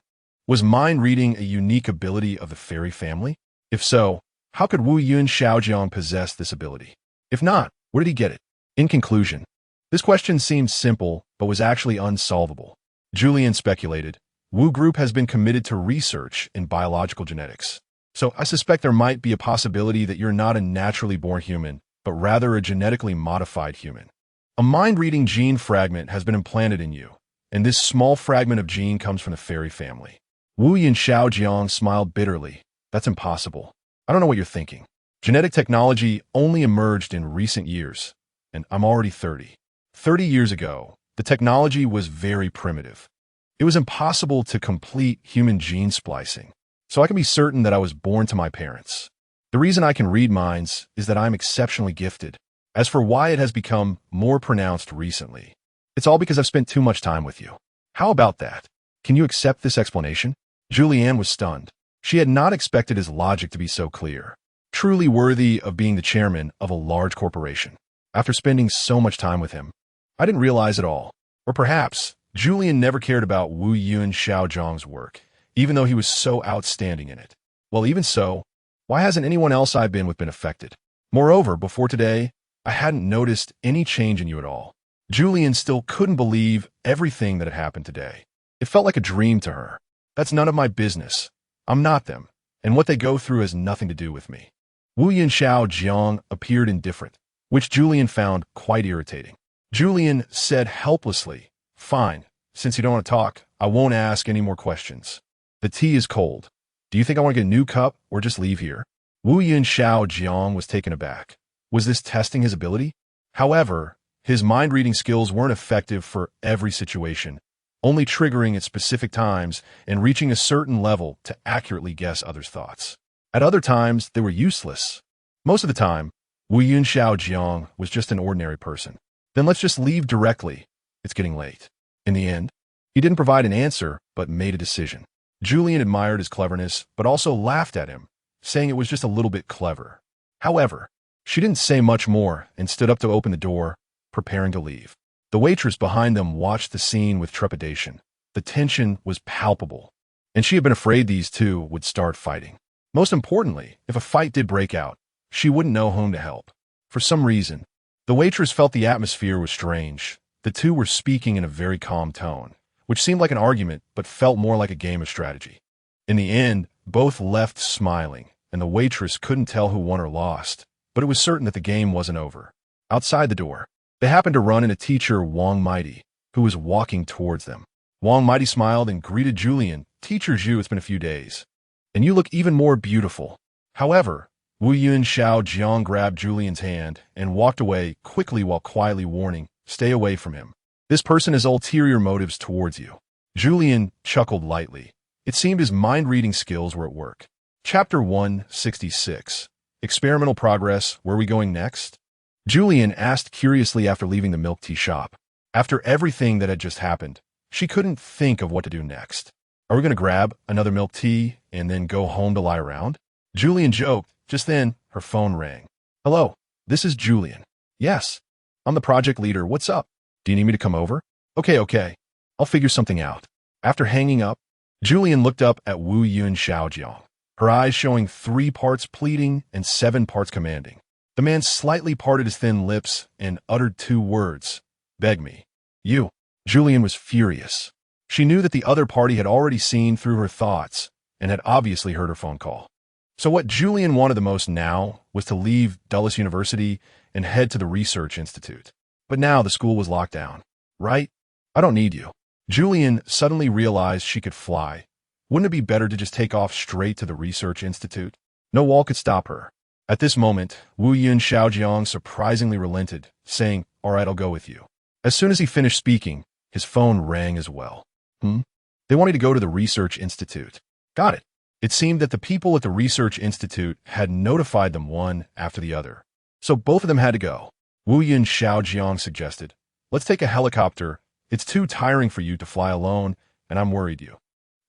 Speaker 1: Was mind reading a unique ability of the fairy family? If so, how could Wu Yun Xiaojiang possess this ability? If not, where did he get it? In conclusion, this question seemed simple, but was actually unsolvable. Julian speculated, Wu Group has been committed to research in biological genetics. So I suspect there might be a possibility that you're not a naturally born human, but rather a genetically modified human. A mind-reading gene fragment has been implanted in you, and this small fragment of gene comes from the fairy family. Wu Yin Xiaojiang smiled bitterly. That's impossible. I don't know what you're thinking. Genetic technology only emerged in recent years, and I'm already 30. 30 years ago, the technology was very primitive. It was impossible to complete human gene splicing, so I can be certain that I was born to my parents. The reason I can read minds is that I'm exceptionally gifted. As for why it has become more pronounced recently, it's all because I've spent too much time with you. How about that? Can you accept this explanation? Julianne was stunned. She had not expected his logic to be so clear, truly worthy of being the chairman of a large corporation. After spending so much time with him, I didn't realize it all. Or perhaps, Julian never cared about Wu Yun Xiaojiang's work, even though he was so outstanding in it. Well, even so, why hasn't anyone else I've been with been affected? Moreover, before today, I hadn't noticed any change in you at all. Julian still couldn't believe everything that had happened today. It felt like a dream to her. That's none of my business. I'm not them, and what they go through has nothing to do with me. Wu Yin Xiaojiang appeared indifferent, which Julian found quite irritating. Julian said helplessly, Fine, since you don't want to talk, I won't ask any more questions. The tea is cold. Do you think I want to get a new cup or just leave here? Wu Yin Xiaojiang was taken aback. Was this testing his ability? However, his mind-reading skills weren't effective for every situation, only triggering at specific times and reaching a certain level to accurately guess others' thoughts. At other times, they were useless. Most of the time, Wu Yun Xiaojiang was just an ordinary person. Then let's just leave directly. It's getting late. In the end, he didn't provide an answer, but made a decision. Julian admired his cleverness, but also laughed at him, saying it was just a little bit clever. However, she didn't say much more and stood up to open the door, preparing to leave. The waitress behind them watched the scene with trepidation. The tension was palpable, and she had been afraid these two would start fighting. Most importantly, if a fight did break out, she wouldn't know whom to help. For some reason, the waitress felt the atmosphere was strange. The two were speaking in a very calm tone, which seemed like an argument but felt more like a game of strategy. In the end, both left smiling, and the waitress couldn't tell who won or lost, but it was certain that the game wasn't over. Outside the door, they happened to run into teacher Wang Mighty, who was walking towards them. Wang Mighty smiled and greeted Julian. "Teacher Zhu, it's been a few days, and you look even more beautiful." However, Wu Yun Xiao Jiang grabbed Julian's hand and walked away quickly while quietly warning, "Stay away from him. This person has ulterior motives towards you." Julian chuckled lightly. It seemed his mind-reading skills were at work. Chapter 166. Experimental Progress. Where are we going next? Julian asked curiously after leaving the milk tea shop. After everything that had just happened, she couldn't think of what to do next. Are we going to grab another milk tea and then go home to lie around? Julian joked. Just then, her phone rang. "Hello, this is Julian." "Yes, I'm the project leader. What's up? Do you need me to come over?" Okay. I'll figure something out." After hanging up, Julian looked up at Wu Yun Xiaojiang, her eyes showing 3 parts pleading and 7 parts commanding. The man slightly parted his thin lips and uttered 2 words. "Beg me." "You." Julian was furious. She knew that the other party had already seen through her thoughts and had obviously heard her phone call. So what Julian wanted the most now was to leave Dulles University and head to the Research Institute. But now the school was locked down. "Right? I don't need you." Julian suddenly realized she could fly. Wouldn't it be better to just take off straight to the Research Institute? No wall could stop her. At this moment, Wu Yun Xiaojiang surprisingly relented, saying, "All right, I'll go with you." As soon as he finished speaking, his phone rang as well. They wanted to go to the Research Institute. Got it. It seemed that the people at the Research Institute had notified them one after the other. So both of them had to go. Wu Yun Xiaojiang suggested, "Let's take a helicopter. It's too tiring for you to fly alone, and I'm worried you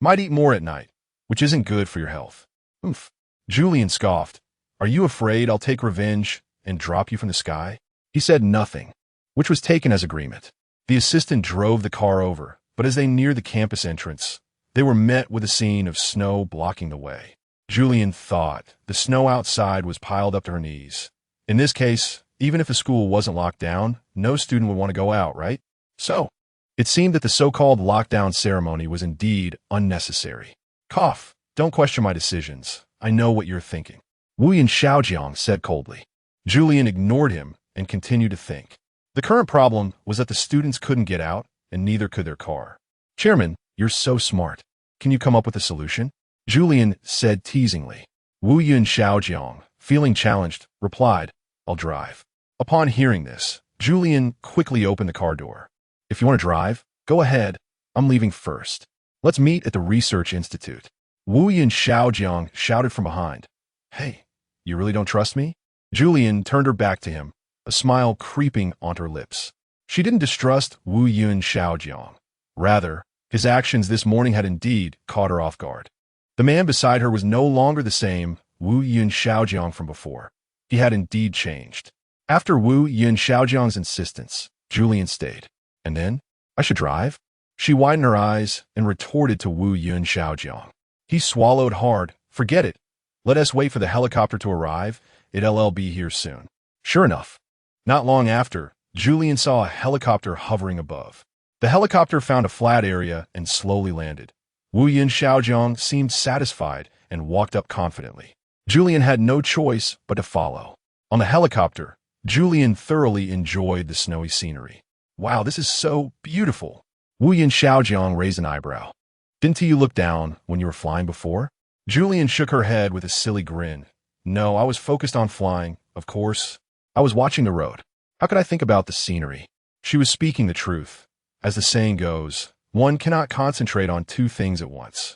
Speaker 1: might eat more at night, which isn't good for your health." "Oomph." Julian scoffed. "Are you afraid I'll take revenge and drop you from the sky?" He said nothing, which was taken as agreement. The assistant drove the car over, but as they neared the campus entrance, they were met with a scene of snow blocking the way. Julian thought the snow outside was piled up to her knees. In this case, even if the school wasn't locked down, no student would want to go out, right? So, it seemed that the so-called lockdown ceremony was indeed unnecessary. "Cough. Don't question my decisions. I know what you're thinking," Wu Yun Xiaojiang said coldly. Julian ignored him and continued to think. The current problem was that the students couldn't get out, and neither could their car. "Chairman, you're so smart. Can you come up with a solution?" Julian said teasingly. Wu Yun Xiaojiang, feeling challenged, replied, "I'll drive." Upon hearing this, Julian quickly opened the car door. "If you want to drive, go ahead. I'm leaving first. Let's meet at the Research Institute." Wu Yun Xiaojiang shouted from behind. "Hey, you really don't trust me?" Julian turned her back to him, a smile creeping onto her lips. She didn't distrust Wu Yun Xiaojiang. Rather, his actions this morning had indeed caught her off guard. The man beside her was no longer the same Wu Yun Xiaojiang from before. He had indeed changed. After Wu Yun Xiaojiang's insistence, Julian stayed. "And then? I should drive?" She widened her eyes and retorted to Wu Yun Xiaojiang. He swallowed hard. "Forget it. Let us wait for the helicopter to arrive. It'll be here soon." Sure enough, not long after, Julian saw a helicopter hovering above. The helicopter found a flat area and slowly landed. Wu Yun Xiaojiang seemed satisfied and walked up confidently. Julian had no choice but to follow. On the helicopter, Julian thoroughly enjoyed the snowy scenery. "Wow, this is so beautiful." Wu Yun Xiaojiang raised an eyebrow. "Didn't you look down when you were flying before?" Julian shook her head with a silly grin. "No, I was focused on flying, of course. I was watching the road. How could I think about the scenery?" She was speaking the truth. As the saying goes, one cannot concentrate on 2 things at once.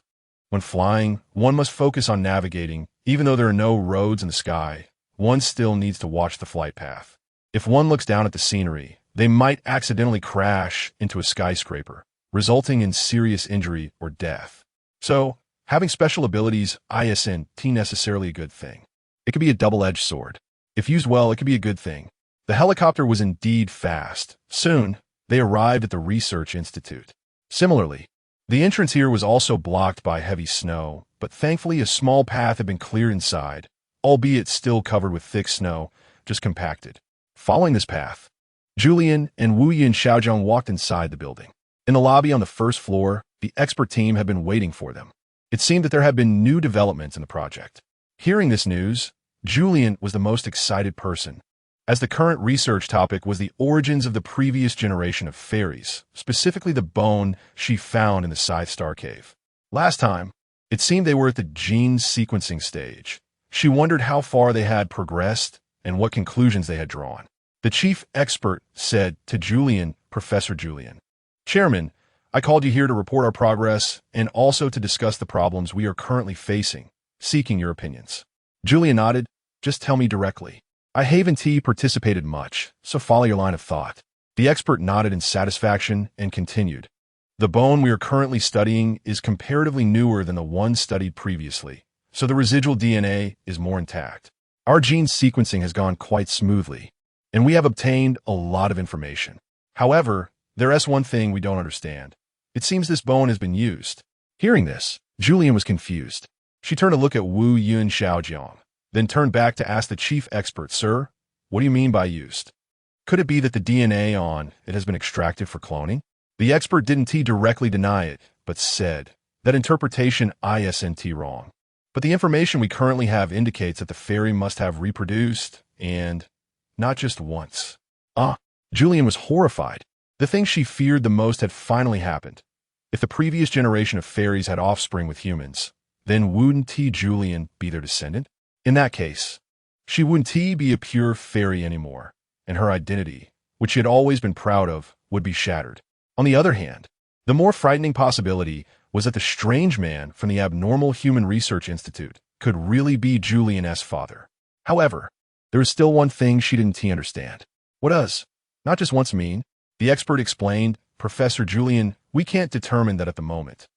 Speaker 1: When flying, one must focus on navigating. Even though there are no roads in the sky, one still needs to watch the flight path. If one looks down at the scenery, they might accidentally crash into a skyscraper, resulting in serious injury or death. So, having special abilities isn't necessarily a good thing. It could be a double-edged sword. If used well, it could be a good thing. The helicopter was indeed fast. Soon, they arrived at the Research Institute. Similarly, the entrance here was also blocked by heavy snow, but thankfully a small path had been cleared inside, albeit still covered with thick snow, just compacted. Following this path, Julian and Wu Yi and Xiaojiang walked inside the building. In the lobby on the first floor, the expert team had been waiting for them. It seemed that there had been new developments in the project. Hearing this news, Julian was the most excited person, as the current research topic was the origins of the previous generation of fairies, specifically the bone she found in the Scythe Star cave. Last time, it seemed they were at the gene sequencing stage. She wondered how far they had progressed and what conclusions they had drawn. The chief expert said to Julian, Professor Julian, "Chairman, I called you here to report our progress and also to discuss the problems we are currently facing, seeking your opinions." Julian nodded. "Just tell me directly. I haven't participated much, so follow your line of thought." The expert nodded in satisfaction and continued. "The bone we are currently studying is comparatively newer than the one studied previously, so the residual DNA is more intact. Our gene sequencing has gone quite smoothly, and we have obtained a lot of information. However, there is one thing we don't understand. It seems this bone has been used." Hearing this, Julian was confused. She turned to look at Wu Yun Xiaojiang, then turned back to ask the chief expert, "Sir, what do you mean by used? Could it be that the DNA on it has been extracted for cloning?" The expert didn't directly deny it, but said, "That interpretation isn't wrong. But the information we currently have indicates that the fairy must have reproduced, and not just once." Julian was horrified. The thing she feared the most had finally happened. If the previous generation of fairies had offspring with humans, then wouldn't Julian be their descendant? In that case, she wouldn't be a pure fairy anymore, and her identity, which she had always been proud of, would be shattered. On the other hand, the more frightening possibility was that the strange man from the Abnormal Human Research Institute could really be Julian's father. However, there was still one thing she didn't understand. What does "not just once" mean? The expert explained, "Professor Julian, we can't determine that at the moment.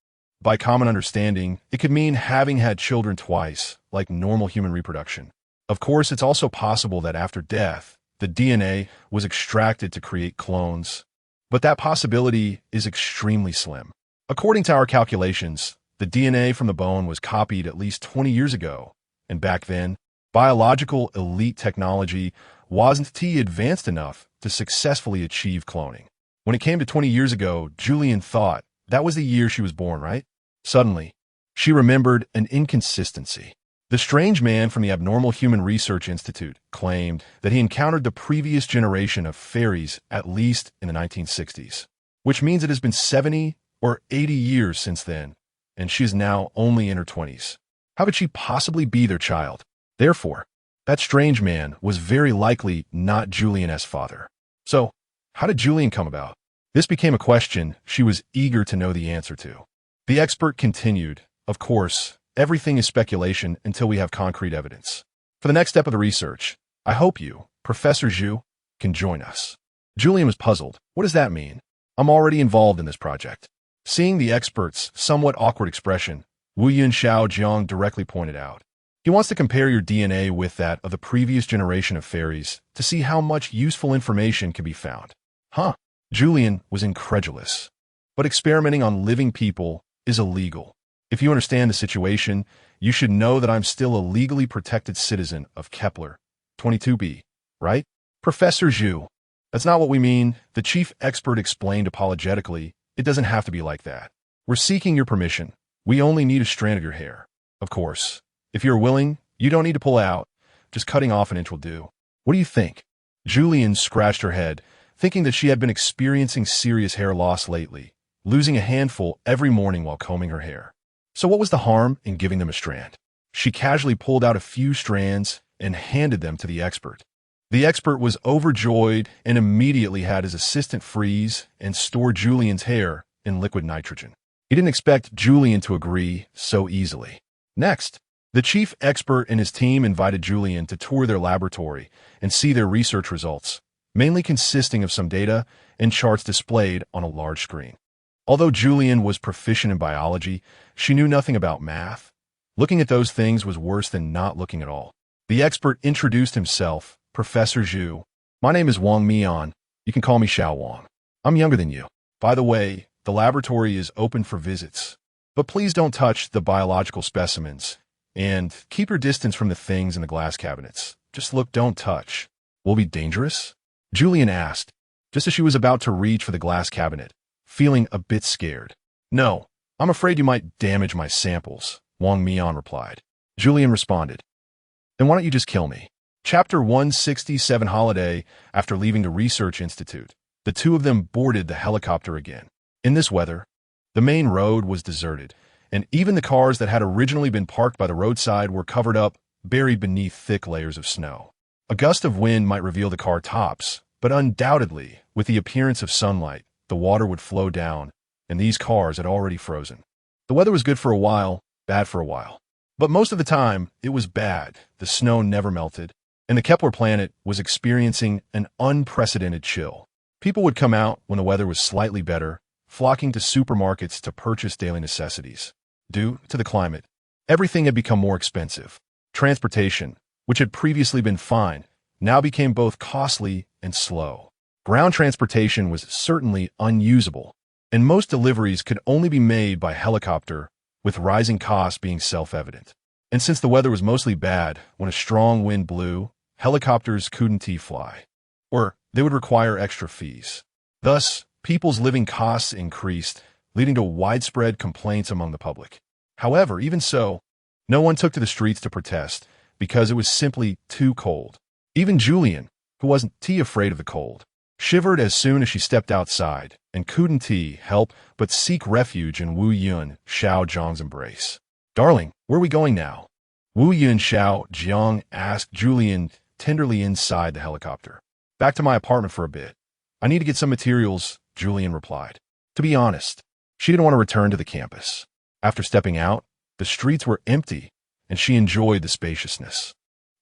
Speaker 1: By common understanding, it could mean having had children twice, like normal human reproduction. Of course, it's also possible that after death, the DNA was extracted to create clones, but that possibility is extremely slim. According to our calculations, the DNA from the bone was copied at least 20 years ago, and back then, biological elite technology wasn't advanced enough to successfully achieve cloning. When it came to 20 years ago, Julian thought that was the year she was born, right?" Suddenly, she remembered an inconsistency. The strange man from the Abnormal Human Research Institute claimed that he encountered the previous generation of fairies at least in the 1960s, which means it has been 70 or 80 years since then, and she is now only in her 20s. How could she possibly be their child? Therefore, that strange man was very likely not Julian's father. So, how did Julian come about? This became a question she was eager to know the answer to. The expert continued, "Of course, everything is speculation until we have concrete evidence. For the next step of the research, I hope you, Professor Zhu, can join us." Julian was puzzled. What does that mean? "I'm already involved in this project." Seeing the expert's somewhat awkward expression, Wu Yun Xiaojiang directly pointed out, "He wants to compare your DNA with that of the previous generation of fairies to see how much useful information can be found." Julian was incredulous. "But experimenting on living people is illegal. If you understand the situation, you should know that I'm still a legally protected citizen of Kepler 22b, right?" "Professor Zhu, that's not what we mean," the chief expert explained apologetically. "It doesn't have to be like that. We're seeking your permission. We only need a strand of your hair. Of course, if you're willing, you don't need to pull out. Just cutting off an inch will do. What do you think?" Julian scratched her head, thinking that she had been experiencing serious hair loss lately, losing a handful every morning while combing her hair. So what was the harm in giving them a strand? She casually pulled out a few strands and handed them to the expert. The expert was overjoyed and immediately had his assistant freeze and store Julian's hair in liquid nitrogen. He didn't expect Julian to agree so easily. Next, the chief expert and his team invited Julian to tour their laboratory and see their research results, mainly consisting of some data and charts displayed on a large screen. Although Julian was proficient in biology, she knew nothing about math. Looking at those things was worse than not looking at all. The expert introduced himself, Professor Zhu. My name is Wang Mian. You can call me Xiao Wang. I'm younger than you. By the way, the laboratory is open for visits. But please don't touch the biological specimens. And keep your distance from the things in the glass cabinets. Just look, don't touch. Will it be dangerous? Julian asked, just as she was about to reach for the glass cabinet, feeling a bit scared. No, I'm afraid you might damage my samples, Wang Mian replied. Julian responded, then why don't you just kill me? Chapter 167 Holiday. After leaving the research institute, the two of them boarded the helicopter again. In this weather, the main road was deserted, and even the cars that had originally been parked by the roadside were covered up, buried beneath thick layers of snow. A gust of wind might reveal the car tops, but undoubtedly, with the appearance of sunlight, the water would flow down, and these cars had already frozen. The weather was good for a while, bad for a while. But most of the time, it was bad. The snow never melted, and the Kepler planet was experiencing an unprecedented chill. People would come out when the weather was slightly better, flocking to supermarkets to purchase daily necessities. Due to the climate, everything had become more expensive. Transportation, which had previously been fine, now became both costly and slow. Ground transportation was certainly unusable, and most deliveries could only be made by helicopter, with rising costs being self-evident. And since the weather was mostly bad, when a strong wind blew, helicopters couldn't fly, or they would require extra fees. Thus, people's living costs increased, leading to widespread complaints among the public. However, even so, no one took to the streets to protest because it was simply too cold. Even Julian, who wasn't afraid of the cold, shivered as soon as she stepped outside and couldn't help but seek refuge in Wu Yun Xiao Zhang's embrace. Darling, where are we going now? Wu Yun Xiao Zhang asked Julian tenderly inside the helicopter. Back to my apartment for a bit. I need to get some materials, Julian replied. To be honest, she didn't want to return to the campus. After stepping out, the streets were empty, and she enjoyed the spaciousness.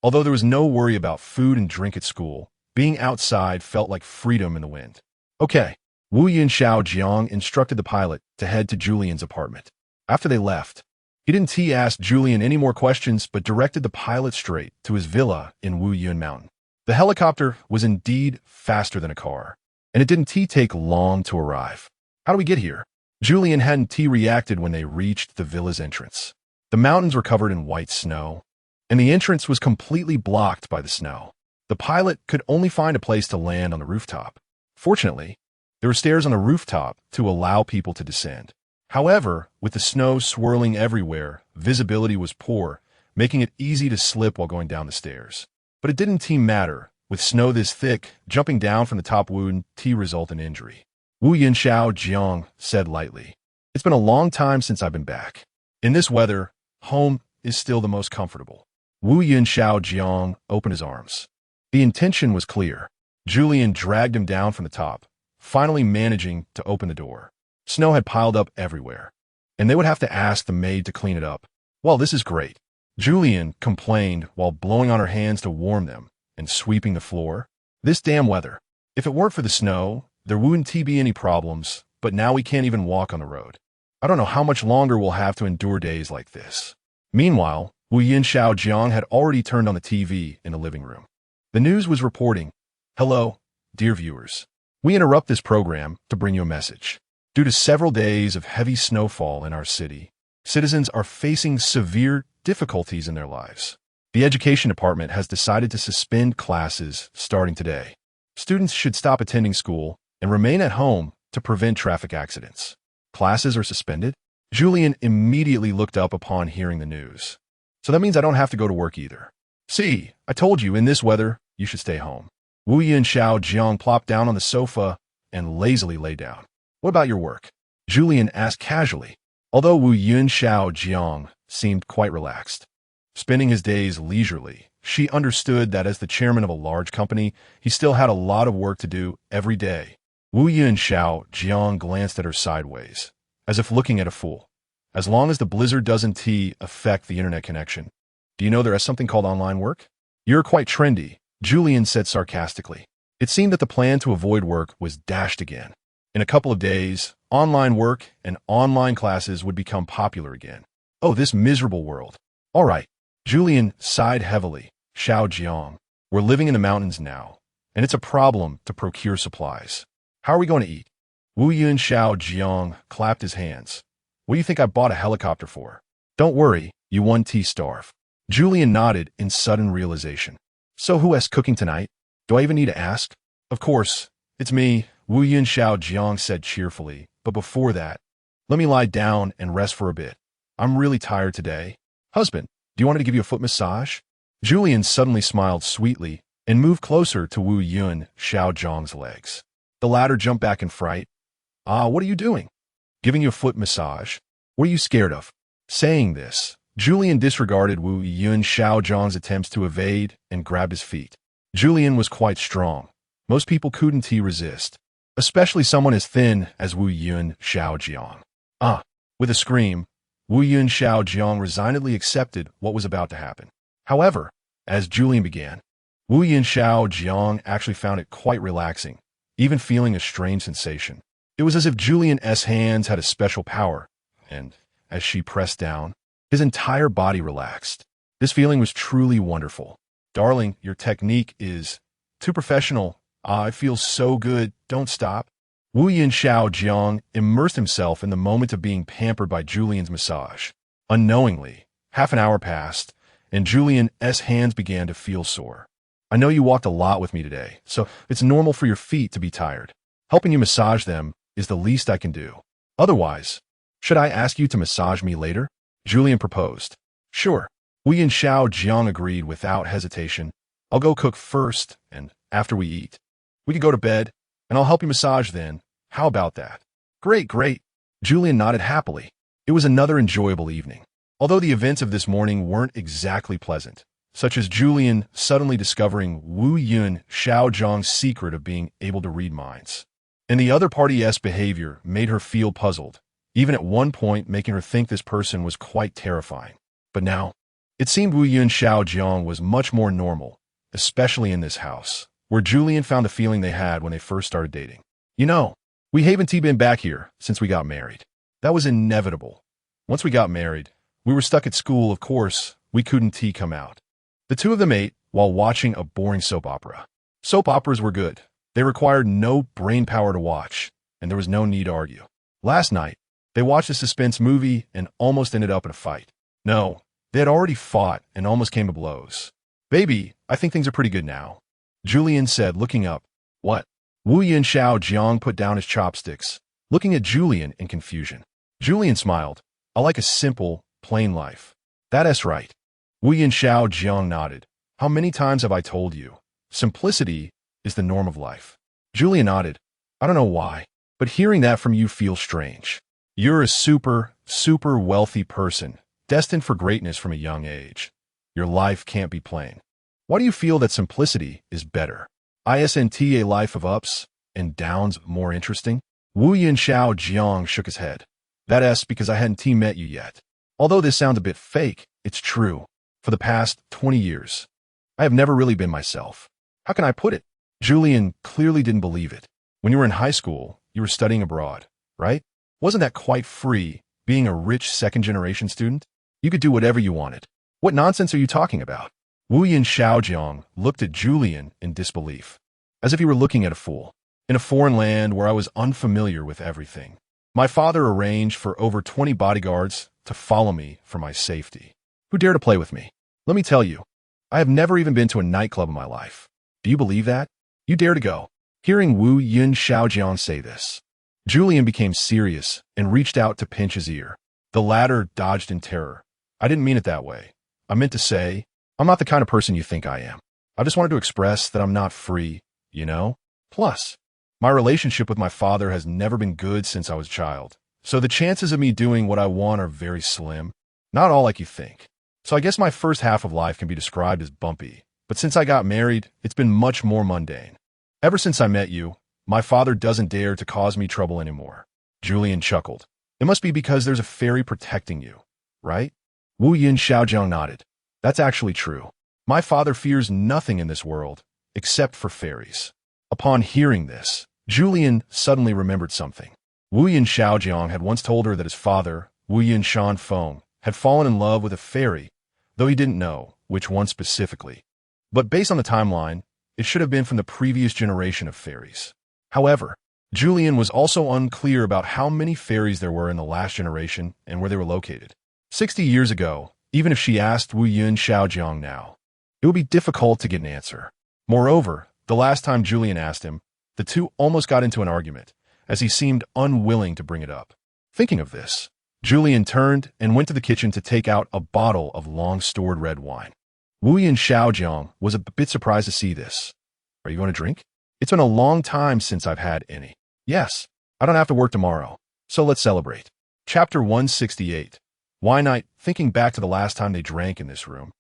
Speaker 1: Although there was no worry about food and drink at school, being outside felt like freedom in the wind. Okay, Wu Yun Xiao Jiang instructed the pilot to head to Julian's apartment. After they left, he didn't ask Julian any more questions but directed the pilot straight to his villa in Wu Yun Mountain. The helicopter was indeed faster than a car, and it didn't take long to arrive. How do we get here? Julian hadn't reacted when they reached the villa's entrance. The mountains were covered in white snow, and the entrance was completely blocked by the snow. The pilot could only find a place to land on the rooftop. Fortunately, there were stairs on the rooftop to allow people to descend. However, with the snow swirling everywhere, visibility was poor, making it easy to slip while going down the stairs. But it didn't matter. With snow this thick, jumping down from the top wouldn't result in injury. Wu Yin Xiao Jiang said lightly, "It's been a long time since I've been back. In this weather, home is still the most comfortable." Wu Yin Xiao Jiang opened his arms. The intention was clear. Julian dragged him down from the top, finally managing to open the door. Snow had piled up everywhere, and they would have to ask the maid to clean it up. "Well, this is great," Julian complained while blowing on her hands to warm them and sweeping the floor. "This damn weather. If it weren't for the snow, there wouldn't be any problems, but now we can't even walk on the road. I don't know how much longer we'll have to endure days like this." Meanwhile, Wu Yin Xiao Jiang had already turned on the TV in the living room. The news was reporting, "Hello, dear viewers. We interrupt this program to bring you a message. Due to several days of heavy snowfall in our city, citizens are facing severe difficulties in their lives. The education department has decided to suspend classes starting today. Students should stop attending school and remain at home to prevent traffic accidents." Classes are suspended? Julian immediately looked up upon hearing the news. "So that means I don't have to go to work either. See, I told you in this weather, you should stay home." Wu Yin Xiao Jiang plopped down on the sofa and lazily lay down. "What about your work?" Julian asked casually, although Wu Yin Xiao Jiang seemed quite relaxed. Spending his days leisurely, she understood that as the chairman of a large company, he still had a lot of work to do every day. Wu Yin Xiao Jiang glanced at her sideways, as if looking at a fool. "As long as the blizzard doesn't affect the internet connection. Do you know there is something called online work?" "You're quite trendy," Julian said sarcastically. It seemed that the plan to avoid work was dashed again. In a couple of days, online work and online classes would become popular again. Oh, this miserable world. All right. Julian sighed heavily. "Xiao Jiang, we're living in the mountains now. and it's a problem to procure supplies. How are we going to eat? Wu Yun Xiao Jiang clapped his hands. What do you think I bought a helicopter for? Don't worry, you won T-Starve. Julian nodded in sudden realization. So who's cooking tonight? Do I even need to ask? Of course, it's me, Wu Yun Xiao Jiang said cheerfully, but before that, let me lie down and rest for a bit. I'm really tired today. Husband, do you want me to give you a foot massage? Julian suddenly smiled sweetly and moved closer to Wu Yun Xiao Jiang's legs. The latter jumped back in fright. What are you doing? Giving you a foot massage? What are you scared of? Saying this, Julian disregarded Wu Yun Xiao Jiang's attempts to evade and grabbed his feet. Julian was quite strong. Most people couldn't resist, especially someone as thin as Wu Yun Xiao Jiang. With a scream, Wu Yun Xiao Jiang resignedly accepted what was about to happen. However, as Julian began, Wu Yun Xiao Jiang actually found it quite relaxing, even feeling a strange sensation. It was as if Julian's hands had a special power, and as she pressed down, his entire body relaxed. This feeling was truly wonderful. Darling, your technique is too professional. It feels so good. Don't stop. Wu Yun Xiao Jiang immersed himself in the moment of being pampered by Julian's massage. Unknowingly, half an hour passed, and Julian's hands began to feel sore. I know you walked a lot with me today, so it's normal for your feet to be tired. Helping you massage them is the least I can do. Otherwise, should I ask you to massage me later? Julian proposed. Sure. Wu Yun Xiao Jiang agreed without hesitation. I'll go cook first, and after we eat, we can go to bed, and I'll help you massage then. How about that? Great, great. Julian nodded happily. It was another enjoyable evening. Although the events of this morning weren't exactly pleasant, such as Julian suddenly discovering Wu Yun Xiao Jiang's secret of being able to read minds. And the other party's behavior made her feel puzzled, even at one point making her think this person was quite terrifying. But now, it seemed Wu Yun Xiao Jiang was much more normal, especially in this house, where Julian found the feeling they had when they first started dating. You know, we haven't been back here since we got married. That was inevitable. Once we got married, we were stuck at school, of course, we couldn't come out. The two of them ate while watching a boring soap opera. Soap operas were good. They required no brain power to watch, and there was no need to argue. Last night, they watched a suspense movie and almost ended up in a fight. No, they had already fought and almost came to blows. Baby, I think things are pretty good now, Julian said, looking up. What? Wu Yun Xiao Jiang put down his chopsticks, looking at Julian in confusion. Julian smiled. I like a simple, plain life. That's right. Wu Yun Xiao Jiang nodded. How many times have I told you? Simplicity is the norm of life. Julian nodded. I don't know why, but hearing that from you feels strange. You're a super wealthy person, destined for greatness from a young age. Your life can't be plain. Why do you feel that simplicity is better? Isn't a life of ups and downs more interesting? Wu Yun Xiao Jiang shook his head. That's because I hadn't met you yet. Although this sounds a bit fake, it's true. For the past 20 years, I have never really been myself. How can I put it? Julian clearly didn't believe it. When you were in high school, you were studying abroad, right? Wasn't that quite free, being a rich second-generation student? You could do whatever you wanted. What nonsense are you talking about? Wu Yun Xiao Jiang looked at Julian in disbelief, as if he were looking at a fool. In a foreign land where I was unfamiliar with everything, my father arranged for over 20 bodyguards to follow me for my safety. Who dare to play with me? Let me tell you, I have never even been to a nightclub in my life. Do you believe that? You dare to go? Hearing Wu Yun Xiao Jiang say this, Julian became serious and reached out to pinch his ear. The latter dodged in terror. I didn't mean it that way. I meant to say, I'm not the kind of person you think I am. I just wanted to express that I'm not free, you know? Plus, my relationship with my father has never been good since I was a child, so the chances of me doing what I want are very slim. Not all like you think. So I guess my first half of life can be described as bumpy, but since I got married, it's been much more mundane. Ever since I met you, my father doesn't dare to cause me trouble anymore. Julian chuckled. It must be because there's a fairy protecting you, right? Wu Yun Xiaojiang nodded. That's actually true. My father fears nothing in this world, except for fairies. Upon hearing this, Julian suddenly remembered something. Wu Yun Xiaojiang had once told her that his father, Wu Yun Shan Feng, had fallen in love with a fairy, though he didn't know which one specifically. But based on the timeline, It should have been from the previous generation of fairies. However, Julian was also unclear about how many fairies there were in the last generation and where they were located. 60 years ago, even if she asked Wu Yun Xiaojiang now, it would be difficult to get an answer. Moreover, the last time Julian asked him, the two almost got into an argument, as he seemed unwilling to bring it up. Thinking of this, Julian turned and went to the kitchen to take out a bottle of long-stored red wine. Wu Yun Xiaojiang was a bit surprised to see this. Are you going to drink? It's been a long time since I've had any. Yes, I don't have to work tomorrow, so let's celebrate. Chapter 168. Why night? Thinking back to the last time they drank in this room,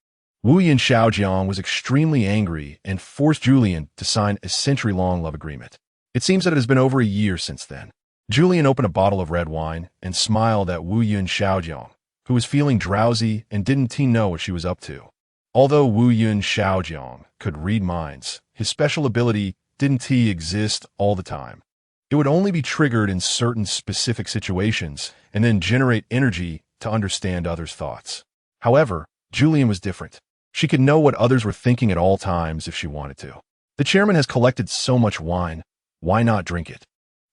Speaker 1: Wu Yun Xiaojiang was extremely angry and forced Julian to sign a century-long love agreement. It seems that it has been over a year since then. Julian opened a bottle of red wine and smiled at Wu Yun Xiaojiang, who was feeling drowsy and didn't know what she was up to. Although Wu Yun Xiaojiang could read minds, his special ability didn't exist all the time. It would only be triggered in certain specific situations and then generate energy to understand others' thoughts. However, Julian was different. She could know what others were thinking at all times if she wanted to. The chairman has collected so much wine. Why not drink it?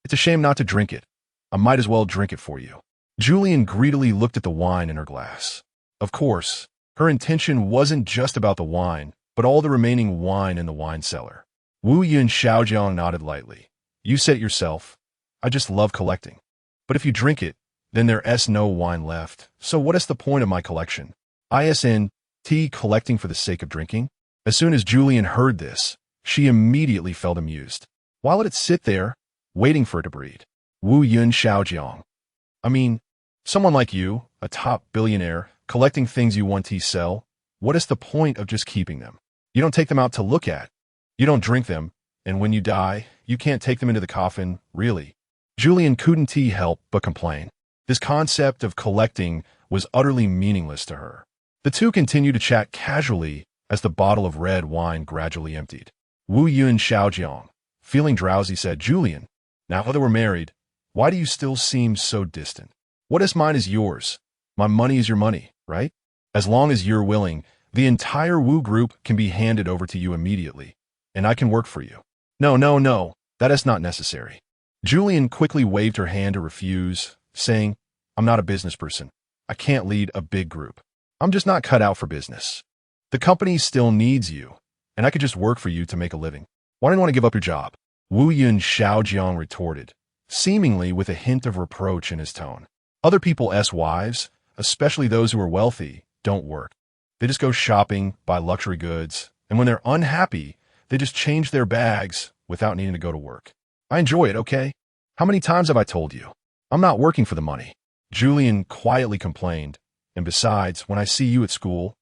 Speaker 1: It's a shame not to drink it. I might as well drink it for you. Julian greedily looked at the wine in her glass. Of course, her intention wasn't just about the wine, but all the remaining wine in the wine cellar. Wu Yun Xiaojiang nodded lightly. You said it yourself. I just love collecting. But if you drink it, then there's no wine left. So what is the point of my collection? Isn't collecting for the sake of drinking? As soon as Julian heard this, she immediately felt amused. Why let it sit there, waiting for it to breed? Wu Yun Xiaojiang. I mean, someone like you, a top billionaire, collecting things you want to sell, what is the point of just keeping them? You don't take them out to look at. You don't drink them, and when you die, you can't take them into the coffin, really. Julian couldn't help but complain. This concept of collecting was utterly meaningless to her. The two continued to chat casually as the bottle of red wine gradually emptied. Wu Yun Xiaojiang, feeling drowsy, said, Julian, now that we're married, why do you still seem so distant? What is mine is yours. My money is your money, right? As long as you're willing, the entire Wu group can be handed over to you immediately, and I can work for you. No, that is not necessary. Julian quickly waved her hand to refuse, saying, I'm not a business person. I can't lead a big group. I'm just not cut out for business. The company still needs you, and I could just work for you to make a living. Why do you want to give up your job? Wu Yun Xiaojiang retorted, seemingly with a hint of reproach in his tone. Other people's wives, especially those who are wealthy, don't work. They just go shopping, buy luxury goods, and when they're unhappy, they just change their bags without needing to go to work. I enjoy it, okay? How many times have I told you? I'm not working for the money. Julian quietly complained, and besides, when I see you at school,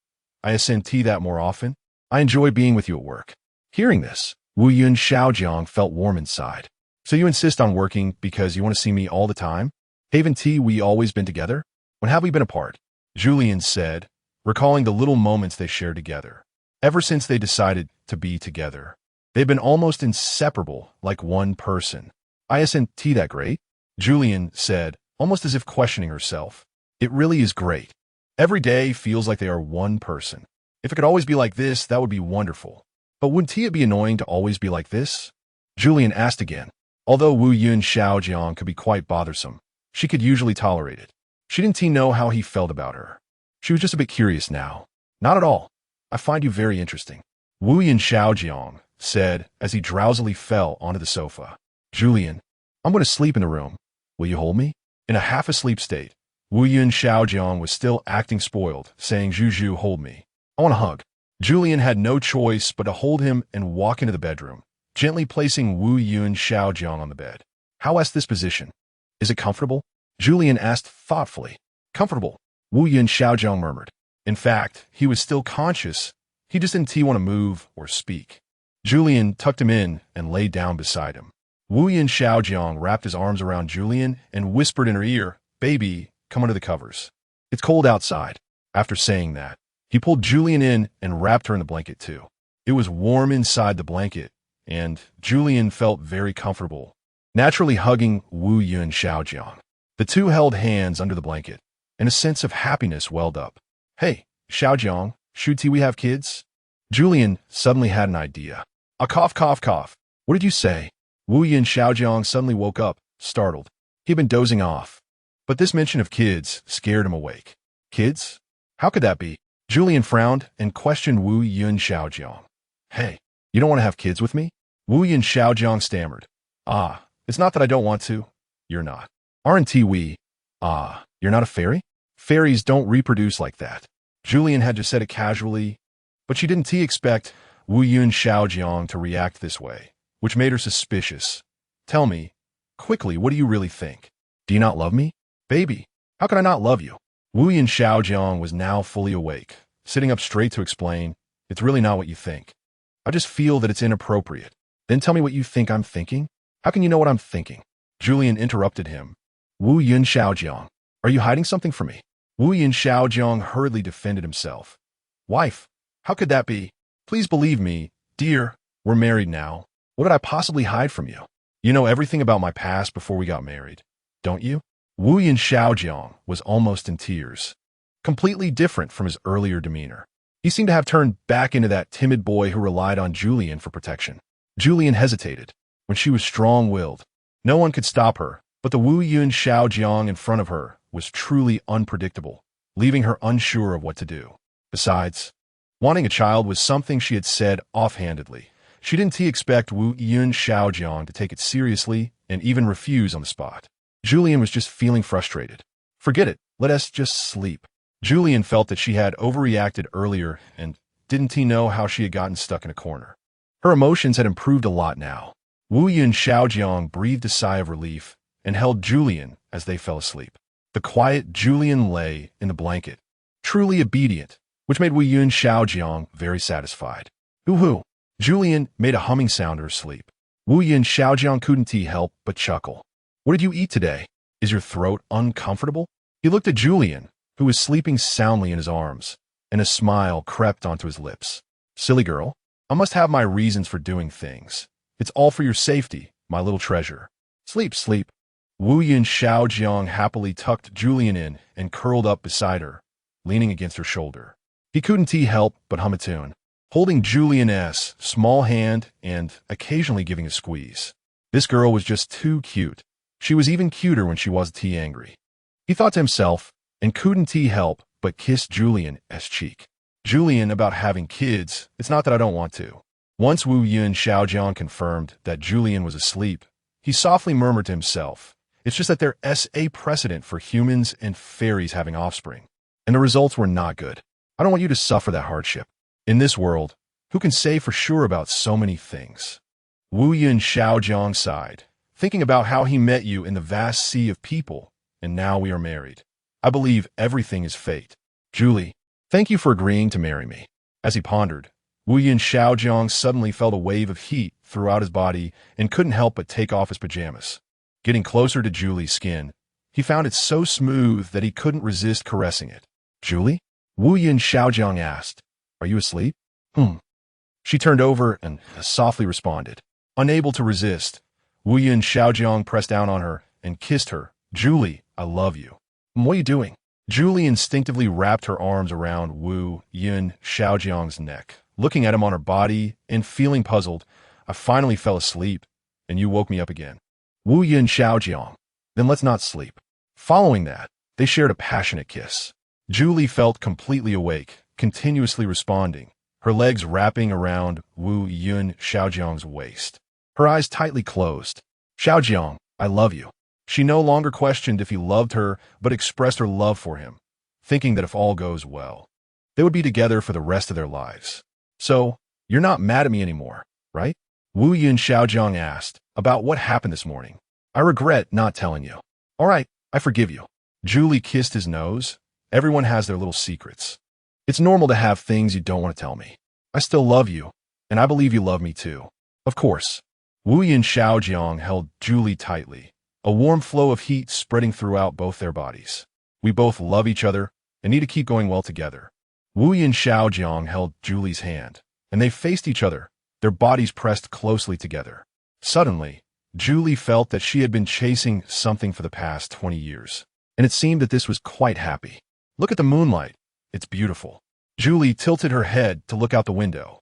Speaker 1: I ascend that more often. I enjoy being with you at work. Hearing this, Wu Yun Xiaojiang felt warm inside. So you insist on working because you want to see me all the time? Haven't we always been together? When have we been apart? Julian said, recalling the little moments they shared together. Ever since they decided to be together, they've been almost inseparable, like one person. Isn't that great? Julian said, almost as if questioning herself. It really is great. Every day feels like they are one person. If it could always be like this, that would be wonderful. But wouldn't it be annoying to always be like this? Julian asked again. Although Wu Yun Xiaojiang could be quite bothersome, she could usually tolerate it. She didn't know how he felt about her. She was just a bit curious now. Not at all. I find you very interesting. Wu Yun Xiaojiang said as he drowsily fell onto the sofa. Julian, I'm going to sleep in the room. Will you hold me? In a half-asleep state, Wu Yun Xiaojiang was still acting spoiled, saying, Juju, hold me. I want a hug. Julian had no choice but to hold him and walk into the bedroom, gently placing Wu Yun Xiaojiang on the bed. How is this position? Is it comfortable? Julian asked thoughtfully. Comfortable, Wu Yun Xiaojiang murmured. In fact, he was still conscious. He just didn't want to move or speak. Julian tucked him in and lay down beside him. Wu Yun Xiaojiang wrapped his arms around Julian and whispered in her ear, Baby, come under the covers. It's cold outside. After saying that, he pulled Julian in and wrapped her in the blanket too. It was warm inside the blanket, and Julian felt very comfortable, naturally hugging Wu Yun Xiaojiang. The two held hands under the blanket, and a sense of happiness welled up. Hey, Xiaojiang, should we have kids? Julian suddenly had an idea. A cough, cough, cough. What did you say? Wu Yin Xiaojiang suddenly woke up, startled. He had been dozing off. But this mention of kids scared him awake. Kids? How could that be? Julian frowned and questioned Wu Yin Xiaojiang. Hey, you don't want to have kids with me? Wu Yin Xiaojiang stammered. Ah, it's not that I don't want to. You're not. Aren't we? Ah, you're not a fairy? Fairies don't reproduce like that. Julian had just said it casually, but she didn't expect Wu Yun Xiaojiang to react this way, which made her suspicious. Tell me, quickly, what do you really think? Do you not love me? Baby, how can I not love you? Wu Yun Xiaojiang was now fully awake, sitting up straight to explain, it's really not what you think. I just feel that it's inappropriate. Then tell me what you think I'm thinking? How can you know what I'm thinking? Julian interrupted him. Wu Yun Xiaojiang, are you hiding something from me? Wu Yun Xiaojiang hurriedly defended himself. Wife, how could that be? Please believe me, dear, we're married now. What did I possibly hide from you? You know everything about my past before we got married, don't you? Wu Yin Xiaojiang was almost in tears, completely different from his earlier demeanor. He seemed to have turned back into that timid boy who relied on Julian for protection. Julian hesitated. When she was strong-willed, no one could stop her, but the Wu Yun Xiaojiang in front of her was truly unpredictable, leaving her unsure of what to do. Besides, wanting a child was something she had said offhandedly. She didn't expect Wu Yun Xiaojiang to take it seriously and even refuse on the spot. Julian was just feeling frustrated. Forget it, let us just sleep. Julian felt that she had overreacted earlier and didn't he know how she had gotten stuck in a corner. Her emotions had improved a lot now. Wu Yun Xiaojiang breathed a sigh of relief and held Julian as they fell asleep. The quiet Julian lay in the blanket, truly obedient, which made Wu Yun Xiaojiang very satisfied. Hoo-hoo. Julian made a humming sound to her sleep. Wu Yun Xiaojiang couldn't help but chuckle. What did you eat today? Is your throat uncomfortable? He looked at Julian, who was sleeping soundly in his arms, and a smile crept onto his lips. Silly girl, I must have my reasons for doing things. It's all for your safety, my little treasure. Sleep, sleep. Wu Yun Xiaojiang happily tucked Julian in and curled up beside her, leaning against her shoulder. He couldn't help but hum a tune, holding Julian's small hand and occasionally giving a squeeze. This girl was just too cute. She was even cuter when she wasn't angry. He thought to himself, and couldn't help but kiss Julian's cheek. Julian, about having kids, it's not that I don't want to. Once Wu Yun Xiaojiang confirmed that Julian was asleep, he softly murmured to himself, it's just that there's a precedent for humans and fairies having offspring, and the results were not good. I don't want you to suffer that hardship. In this world, who can say for sure about so many things? Wu Yun Xiaojiang sighed, thinking about how he met you in the vast sea of people, and now we are married. I believe everything is fate. Julie, thank you for agreeing to marry me. As he pondered, Wu Yun Xiaojiang suddenly felt a wave of heat throughout his body and couldn't help but take off his pajamas. Getting closer to Julie's skin, he found it so smooth that he couldn't resist caressing it. Julie? Wu Yun Xiaojiang asked, are you asleep? She turned over and softly responded. Unable to resist, Wu Yun Xiaojiang pressed down on her and kissed her. Julie, I love you. What are you doing? Julie instinctively wrapped her arms around Wu Yun Xiaojiang's neck, looking at him on her body and feeling puzzled. I finally fell asleep, and you woke me up again. Wu Yun Xiaojiang, then let's not sleep. Following that, they shared a passionate kiss. Julie felt completely awake, continuously responding, her legs wrapping around Wu Yun Xiaojiang's waist. Her eyes tightly closed. Xiaojiang, I love you. She no longer questioned if he loved her, but expressed her love for him, thinking that if all goes well, they would be together for the rest of their lives. So, you're not mad at me anymore, right? Wu Yun Xiaojiang asked, about what happened this morning. I regret not telling you. All right, I forgive you. Julie kissed his nose. Everyone has their little secrets. It's normal to have things you don't want to tell me. I still love you, and I believe you love me too. Of course. Wu Yun Xiaojiang held Julie tightly, a warm flow of heat spreading throughout both their bodies. We both love each other and need to keep going well together. Wu Yun Xiaojiang held Julie's hand, and they faced each other, their bodies pressed closely together. Suddenly, Julie felt that she had been chasing something for the past 20 years, and it seemed that this was quite happy. Look at the moonlight. It's beautiful. Julie tilted her head to look out the window.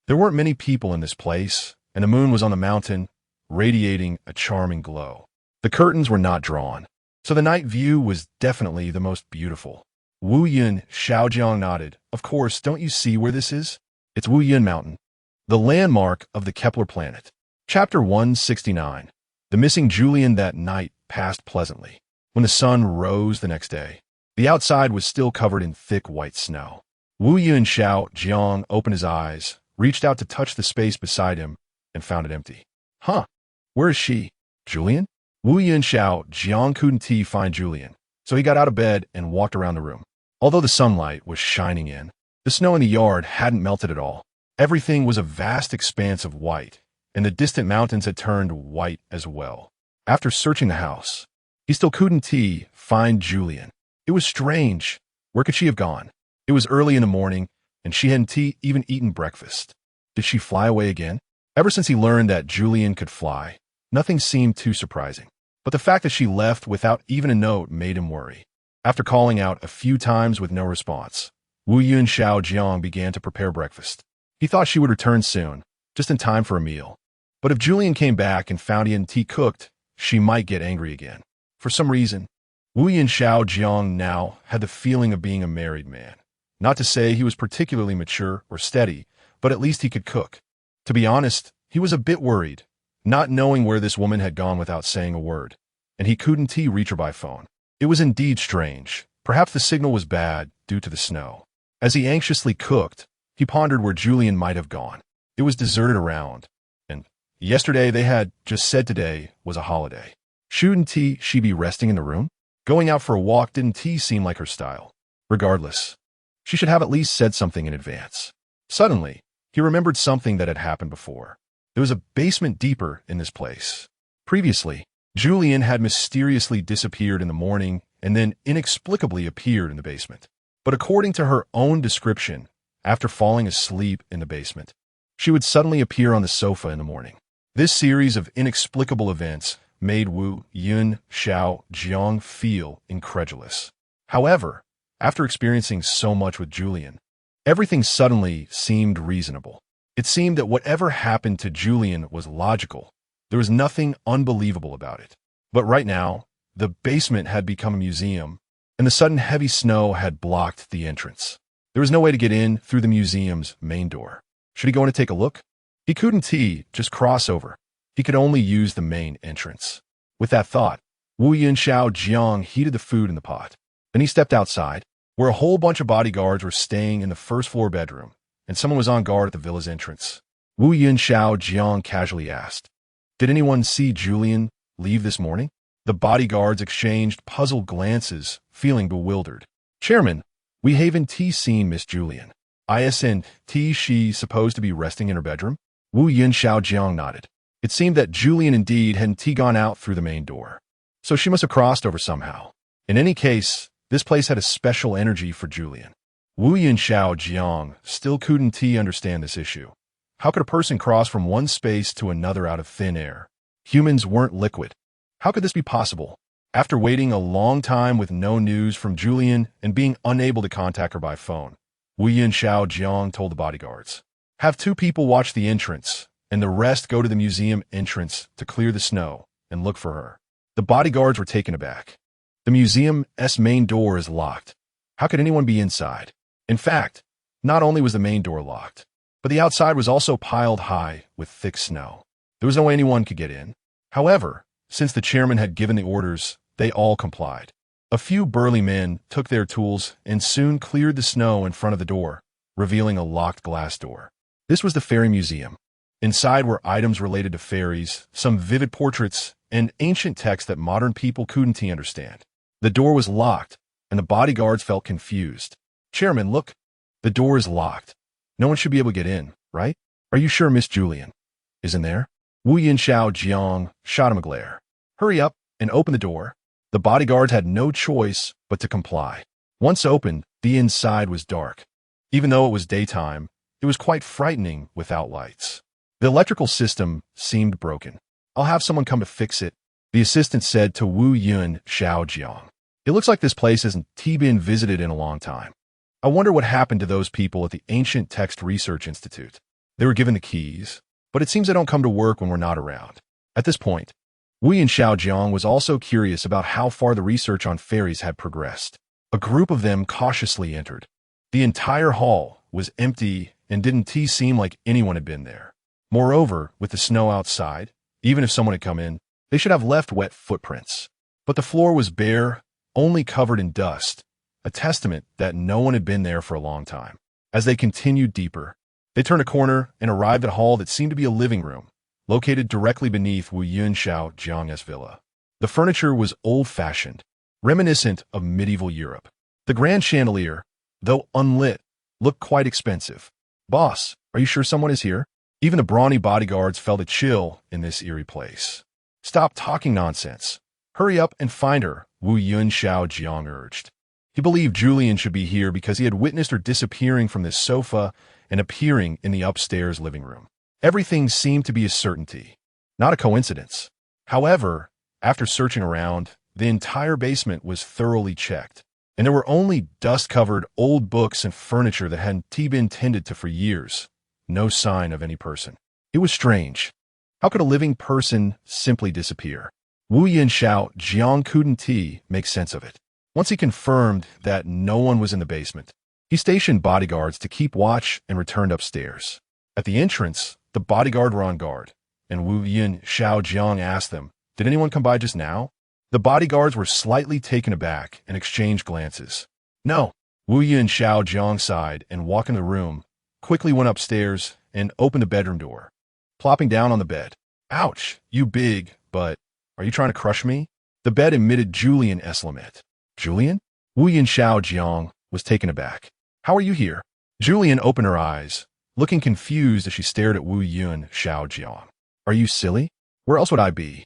Speaker 1: There weren't many people in this place, and the moon was on the mountain, radiating a charming glow. The curtains were not drawn, so the night view was definitely the most beautiful. Wu Yun Xiaojiang nodded. Of course, don't you see where this is? It's Wu Yun Mountain, the landmark of the Kepler planet. Chapter 169. The missing Julian that night passed pleasantly. When the sun rose the next day, the outside was still covered in thick white snow. Wu Yun Xiaojiang opened his eyes, reached out to touch the space beside him, and found it empty. Huh, where is she? Julian? Wu Yun Xiaojiang couldn't find Julian, so he got out of bed and walked around the room. Although the sunlight was shining in, the snow in the yard hadn't melted at all. Everything was a vast expanse of white, and the distant mountains had turned white as well. After searching the house, he still couldn't find Julian. It was strange. Where could she have gone? It was early in the morning, and she hadn't even eaten breakfast. Did she fly away again? Ever since he learned that Julian could fly, nothing seemed too surprising. But the fact that she left without even a note made him worry. After calling out a few times with no response, Wu Yun Xiaojiang began to prepare breakfast. He thought she would return soon, just in time for a meal. But if Julian came back and found he hadn't cooked, she might get angry again. For some reason, Wu Yun Xiaojiang now had the feeling of being a married man. Not to say he was particularly mature or steady, but at least he could cook. To be honest, he was a bit worried, not knowing where this woman had gone without saying a word, and he couldn't reach her by phone. It was indeed strange. Perhaps the signal was bad due to the snow. As he anxiously cooked, he pondered where Julian might have gone. It was deserted around, and yesterday they had just said today was a holiday. Shouldn't she be resting in the room? Going out for a walk didn't seem like her style. Regardless, she should have at least said something in advance. Suddenly, he remembered something that had happened before. There was a basement deeper in this place. Previously, Julian had mysteriously disappeared in the morning and then inexplicably appeared in the basement. But according to her own description, after falling asleep in the basement, she would suddenly appear on the sofa in the morning. This series of inexplicable events made Wu Yun Xiaojiang feel incredulous. However, after experiencing so much with Julian, everything suddenly seemed reasonable. It seemed that whatever happened to Julian was logical. There was nothing unbelievable about it. But right now, the basement had become a museum, and the sudden heavy snow had blocked the entrance. There was no way to get in through the museum's main door. Should he go in to take a look? He couldn't just cross over. He could only use the main entrance. With that thought, Wu Yun Xiaojiang heated the food in the pot. Then he stepped outside, where a whole bunch of bodyguards were staying in the first-floor bedroom, and someone was on guard at the villa's entrance. Wu Yun Xiaojiang casually asked, "Did anyone see Julian leave this morning?" The bodyguards exchanged puzzled glances, feeling bewildered. "Chairman, we haven't seen Miss Julian. Isn't she supposed to be resting in her bedroom?" Wu Yun Xiaojiang nodded. It seemed that Julian indeed hadn't gone out through the main door, so she must have crossed over somehow. In any case, this place had a special energy for Julian. Wu Yun Xiaojiang still couldn't understand this issue. How could a person cross from one space to another out of thin air? Humans weren't liquid. How could this be possible? After waiting a long time with no news from Julian and being unable to contact her by phone, Wu Yun Xiaojiang told the bodyguards, "Have 2 people watch the entrance, and the rest go to the museum entrance to clear the snow and look for her." The bodyguards were taken aback. The museum's main door is locked. How could anyone be inside? In fact, not only was the main door locked, but the outside was also piled high with thick snow. There was no way anyone could get in. However, since the chairman had given the orders, they all complied. A few burly men took their tools and soon cleared the snow in front of the door, revealing a locked glass door. This was the Fairy Museum. Inside were items related to fairies, some vivid portraits, and ancient texts that modern people couldn't understand. The door was locked, and the bodyguards felt confused. "Chairman, look. The door is locked. No one should be able to get in, right? Are you sure Miss Julian isn't there?" Wu Yun Xiaojiang shot him a glare. "Hurry up and open the door." The bodyguards had no choice but to comply. Once opened, the inside was dark. Even though it was daytime, it was quite frightening without lights. The electrical system seemed broken. "I'll have someone come to fix it," the assistant said to Wu Yun Xiaojiang. "It looks like this place hasn't been visited in a long time. I wonder what happened to those people at the Ancient Text Research Institute." They were given the keys, but it seems they don't come to work when we're not around. At this point, Wu Yin Xiaojiang was also curious about how far the research on fairies had progressed. A group of them cautiously entered. The entire hall was empty and didn't seem like anyone had been there. Moreover, with the snow outside, even if someone had come in, they should have left wet footprints. But the floor was bare, only covered in dust, a testament that no one had been there for a long time. As they continued deeper, they turned a corner and arrived at a hall that seemed to be a living room, located directly beneath Wu Yun Xiao Jiang's villa. The furniture was old-fashioned, reminiscent of medieval Europe. The grand chandelier, though unlit, looked quite expensive. "Boss, are you sure someone is here?" Even the brawny bodyguards felt a chill in this eerie place. "Stop talking nonsense. Hurry up and find her," Wu Yun Xiao Jiang urged. He believed Julian should be here because he had witnessed her disappearing from this sofa and appearing in the upstairs living room. Everything seemed to be a certainty, not a coincidence. However, after searching around, the entire basement was thoroughly checked, and there were only dust-covered old books and furniture that hadn't been tended to for years. No sign of any person. It was strange. How could a living person simply disappear? Wu Yin Xiao Jiang couldn't make sense of it. Once he confirmed that no one was in the basement, he stationed bodyguards to keep watch and returned upstairs. At the entrance, the bodyguard were on guard, and Wu Yin Xiao Jiang asked them, "Did anyone come by just now?" The bodyguards were slightly taken aback and exchanged glances. "No." Wu Yin Xiao Jiang sighed and walked in the room, quickly went upstairs and opened the bedroom door, plopping down on the bed. "Ouch, you big, but are you trying to crush me?" The bed emitted Julian Eslamet. "Julian?" Wu Yin Xiao Jiang was taken aback. "How are you here?" Julian opened her eyes, looking confused as she stared at Wu Yun Xiao Jiang. "Are you silly? Where else would I be?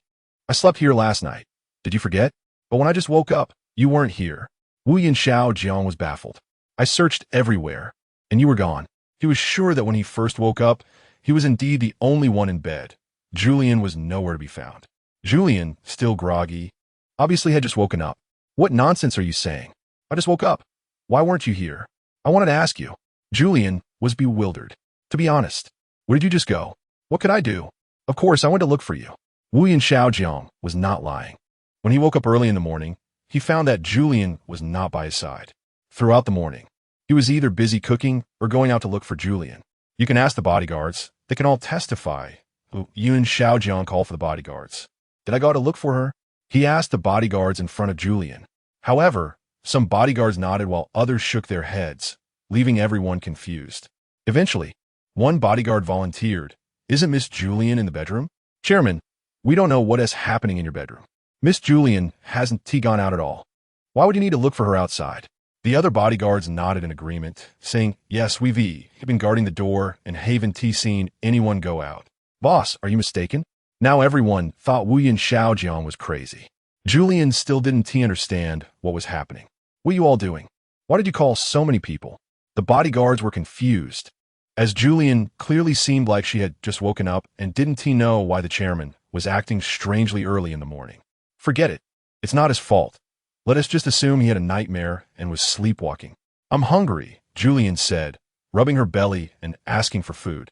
Speaker 1: I slept here last night. Did you forget? But when I just woke up, you weren't here." Wu Yin Xiao Jiang was baffled. "I searched everywhere, and you were gone." He was sure that when he first woke up, he was indeed the only one in bed. Julian was nowhere to be found. Julian, still groggy, obviously had just woken up. "What nonsense are you saying? I just woke up. Why weren't you here? I wanted to ask you." Julian was bewildered. "To be honest, where did you just go? What could I do? Of course, I went to look for you." Wu Yin Xiaojiang was not lying. When he woke up early in the morning, he found that Julian was not by his side. Throughout the morning, he was either busy cooking or going out to look for Julian. You can ask the bodyguards. They can all testify. Wu Yin Xiaojiang called for the bodyguards. "Did I go out to look for her?" He asked the bodyguards in front of Julian. However, some bodyguards nodded while others shook their heads, leaving everyone confused. Eventually, one bodyguard volunteered. "Isn't Miss Julian in the bedroom?" "Chairman, we don't know what is happening in your bedroom. Miss Julian hasn't gone out at all. Why would you need to look for her outside?" The other bodyguards nodded in agreement, saying, "Yes, we've been guarding the door and haven't seen anyone go out." "Boss, are you mistaken?" Now everyone thought Wu Yin Xiaojiang was crazy. Julian still didn't understand what was happening. "What are you all doing? Why did you call so many people?" The bodyguards were confused, as Julian clearly seemed like she had just woken up and didn't know why the chairman was acting strangely early in the morning. "Forget it. It's not his fault. Let us just assume he had a nightmare and was sleepwalking." "I'm hungry," Julian said, rubbing her belly and asking for food.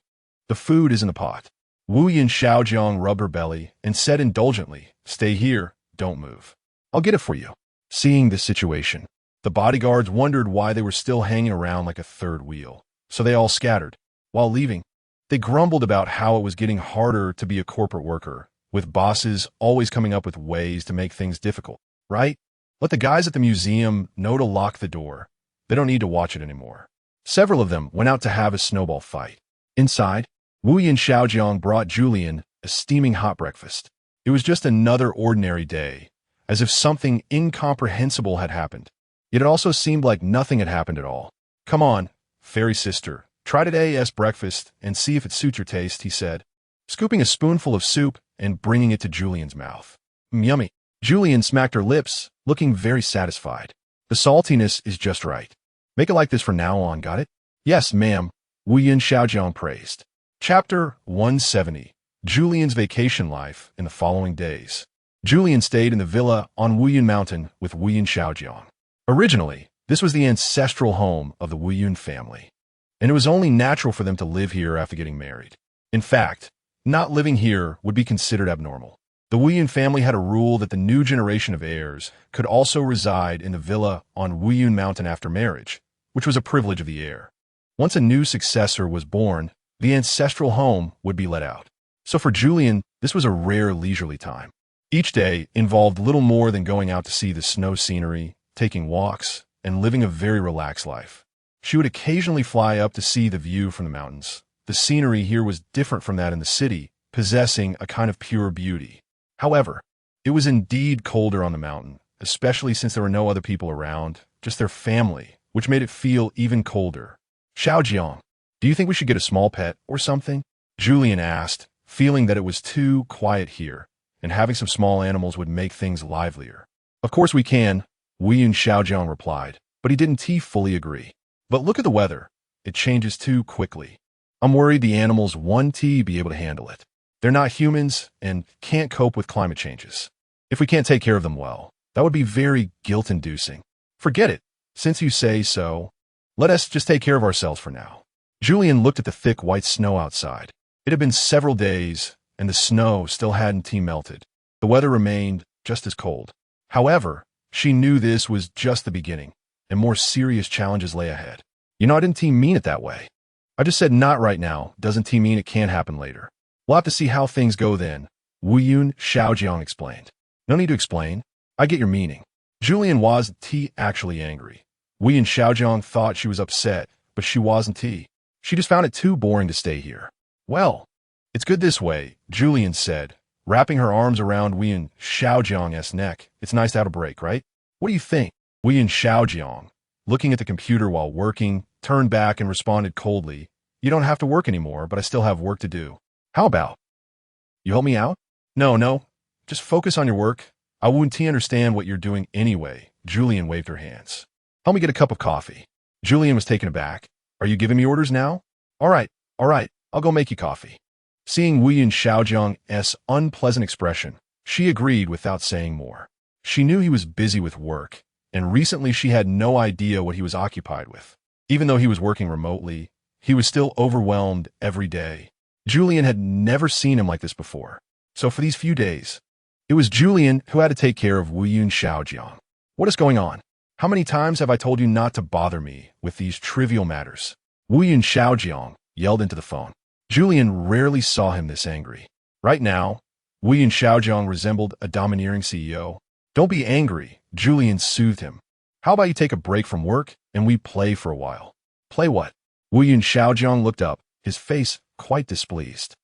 Speaker 1: "The food is in the pot." Wu Yin Xiaojiang rubbed her belly and said indulgently, "Stay here, don't move. I'll get it for you." Seeing this situation, the bodyguards wondered why they were still hanging around like a third wheel, so they all scattered. While leaving, they grumbled about how it was getting harder to be a corporate worker, with bosses always coming up with ways to make things difficult, right? Let the guys at the museum know to lock the door. They don't need to watch it anymore. Several of them went out to have a snowball fight. Inside, Wu Yin Xiaojiang brought Julian a steaming hot breakfast. It was just another ordinary day, as if something incomprehensible had happened. Yet it also seemed like nothing had happened at all. "Come on, fairy sister, try today's breakfast and see if it suits your taste," he said, scooping a spoonful of soup and bringing it to Julian's mouth. "Yummy." Julian smacked her lips, looking very satisfied. "The saltiness is just right. Make it like this from now on, got it?" "Yes, ma'am," Wu Yin Xiaojiang praised. Chapter 170. Julian's vacation life in the following days. Julian stayed in the villa on Wuyun Mountain with Wu Yin Xiaojiang. Originally, this was the ancestral home of the Wuyun family. and it was only natural for them to live here after getting married. In fact, not living here would be considered abnormal. The Wuyun family had a rule that the new generation of heirs could also reside in the villa on Wuyun Mountain after marriage, which was a privilege of the heir. Once a new successor was born, the ancestral home would be let out. So for Julian, this was a rare leisurely time. Each day involved little more than going out to see the snow scenery, taking walks, and living a very relaxed life. She would occasionally fly up to see the view from the mountains. The scenery here was different from that in the city, possessing a kind of pure beauty. However, it was indeed colder on the mountain, especially since there were no other people around, just their family, which made it feel even colder. Xiaojiang, do you think we should get a small pet or something? Julian asked, feeling that it was too quiet here, and having some small animals would make things livelier. Of course we can, Wuyun Xiaojiang replied, but he didn't fully agree. But look at the weather. It changes too quickly. I'm worried the animals won't be able to handle it. They're not humans and can't cope with climate changes. If we can't take care of them well, that would be very guilt-inducing. Forget it. Since you say so, let us just take care of ourselves for now. Julian looked at the thick white snow outside. It had been several days, and the snow still hadn't melted. The weather remained just as cold. However, she knew this was just the beginning, and more serious challenges lay ahead. You know, I didn't mean it that way. I just said not right now doesn't mean it can't happen later. We'll have to see how things go then, Wuyun Xiaojiang explained. No need to explain. I get your meaning. Julian wasn't actually angry. Wuyun Xiaojiang thought she was upset, but she wasn't. She just found it too boring to stay here. Well, it's good this way, Julian said, wrapping her arms around Wuyun Xiaojiang's neck. It's nice to have a break, right? What do you think? Wuyun Xiaojiang, looking at the computer while working, turned back and responded coldly, You don't have to work anymore, but I still have work to do. How about? You help me out? No, just focus on your work. I wouldn't understand what you're doing anyway. Julian waved her hands. Help me get a cup of coffee. Julian was taken aback. Are you giving me orders now? All right, I'll go make you coffee. Seeing Wuyun Xiaojiang's unpleasant expression, she agreed without saying more. She knew he was busy with work, and recently she had no idea what he was occupied with. Even though he was working remotely, he was still overwhelmed every day. Julian had never seen him like this before. So for these few days, it was Julian who had to take care of Wuyun Xiaojiang. What is going on? How many times have I told you not to bother me with these trivial matters? Wuyun Xiaojiang yelled into the phone. Julian rarely saw him this angry. Right now, Wuyun Xiaojiang resembled a domineering CEO. Don't be angry, Julian soothed him. How about you take a break from work and we play for a while? Play what? Wuyun Xiaojiang looked up, his face quite displeased.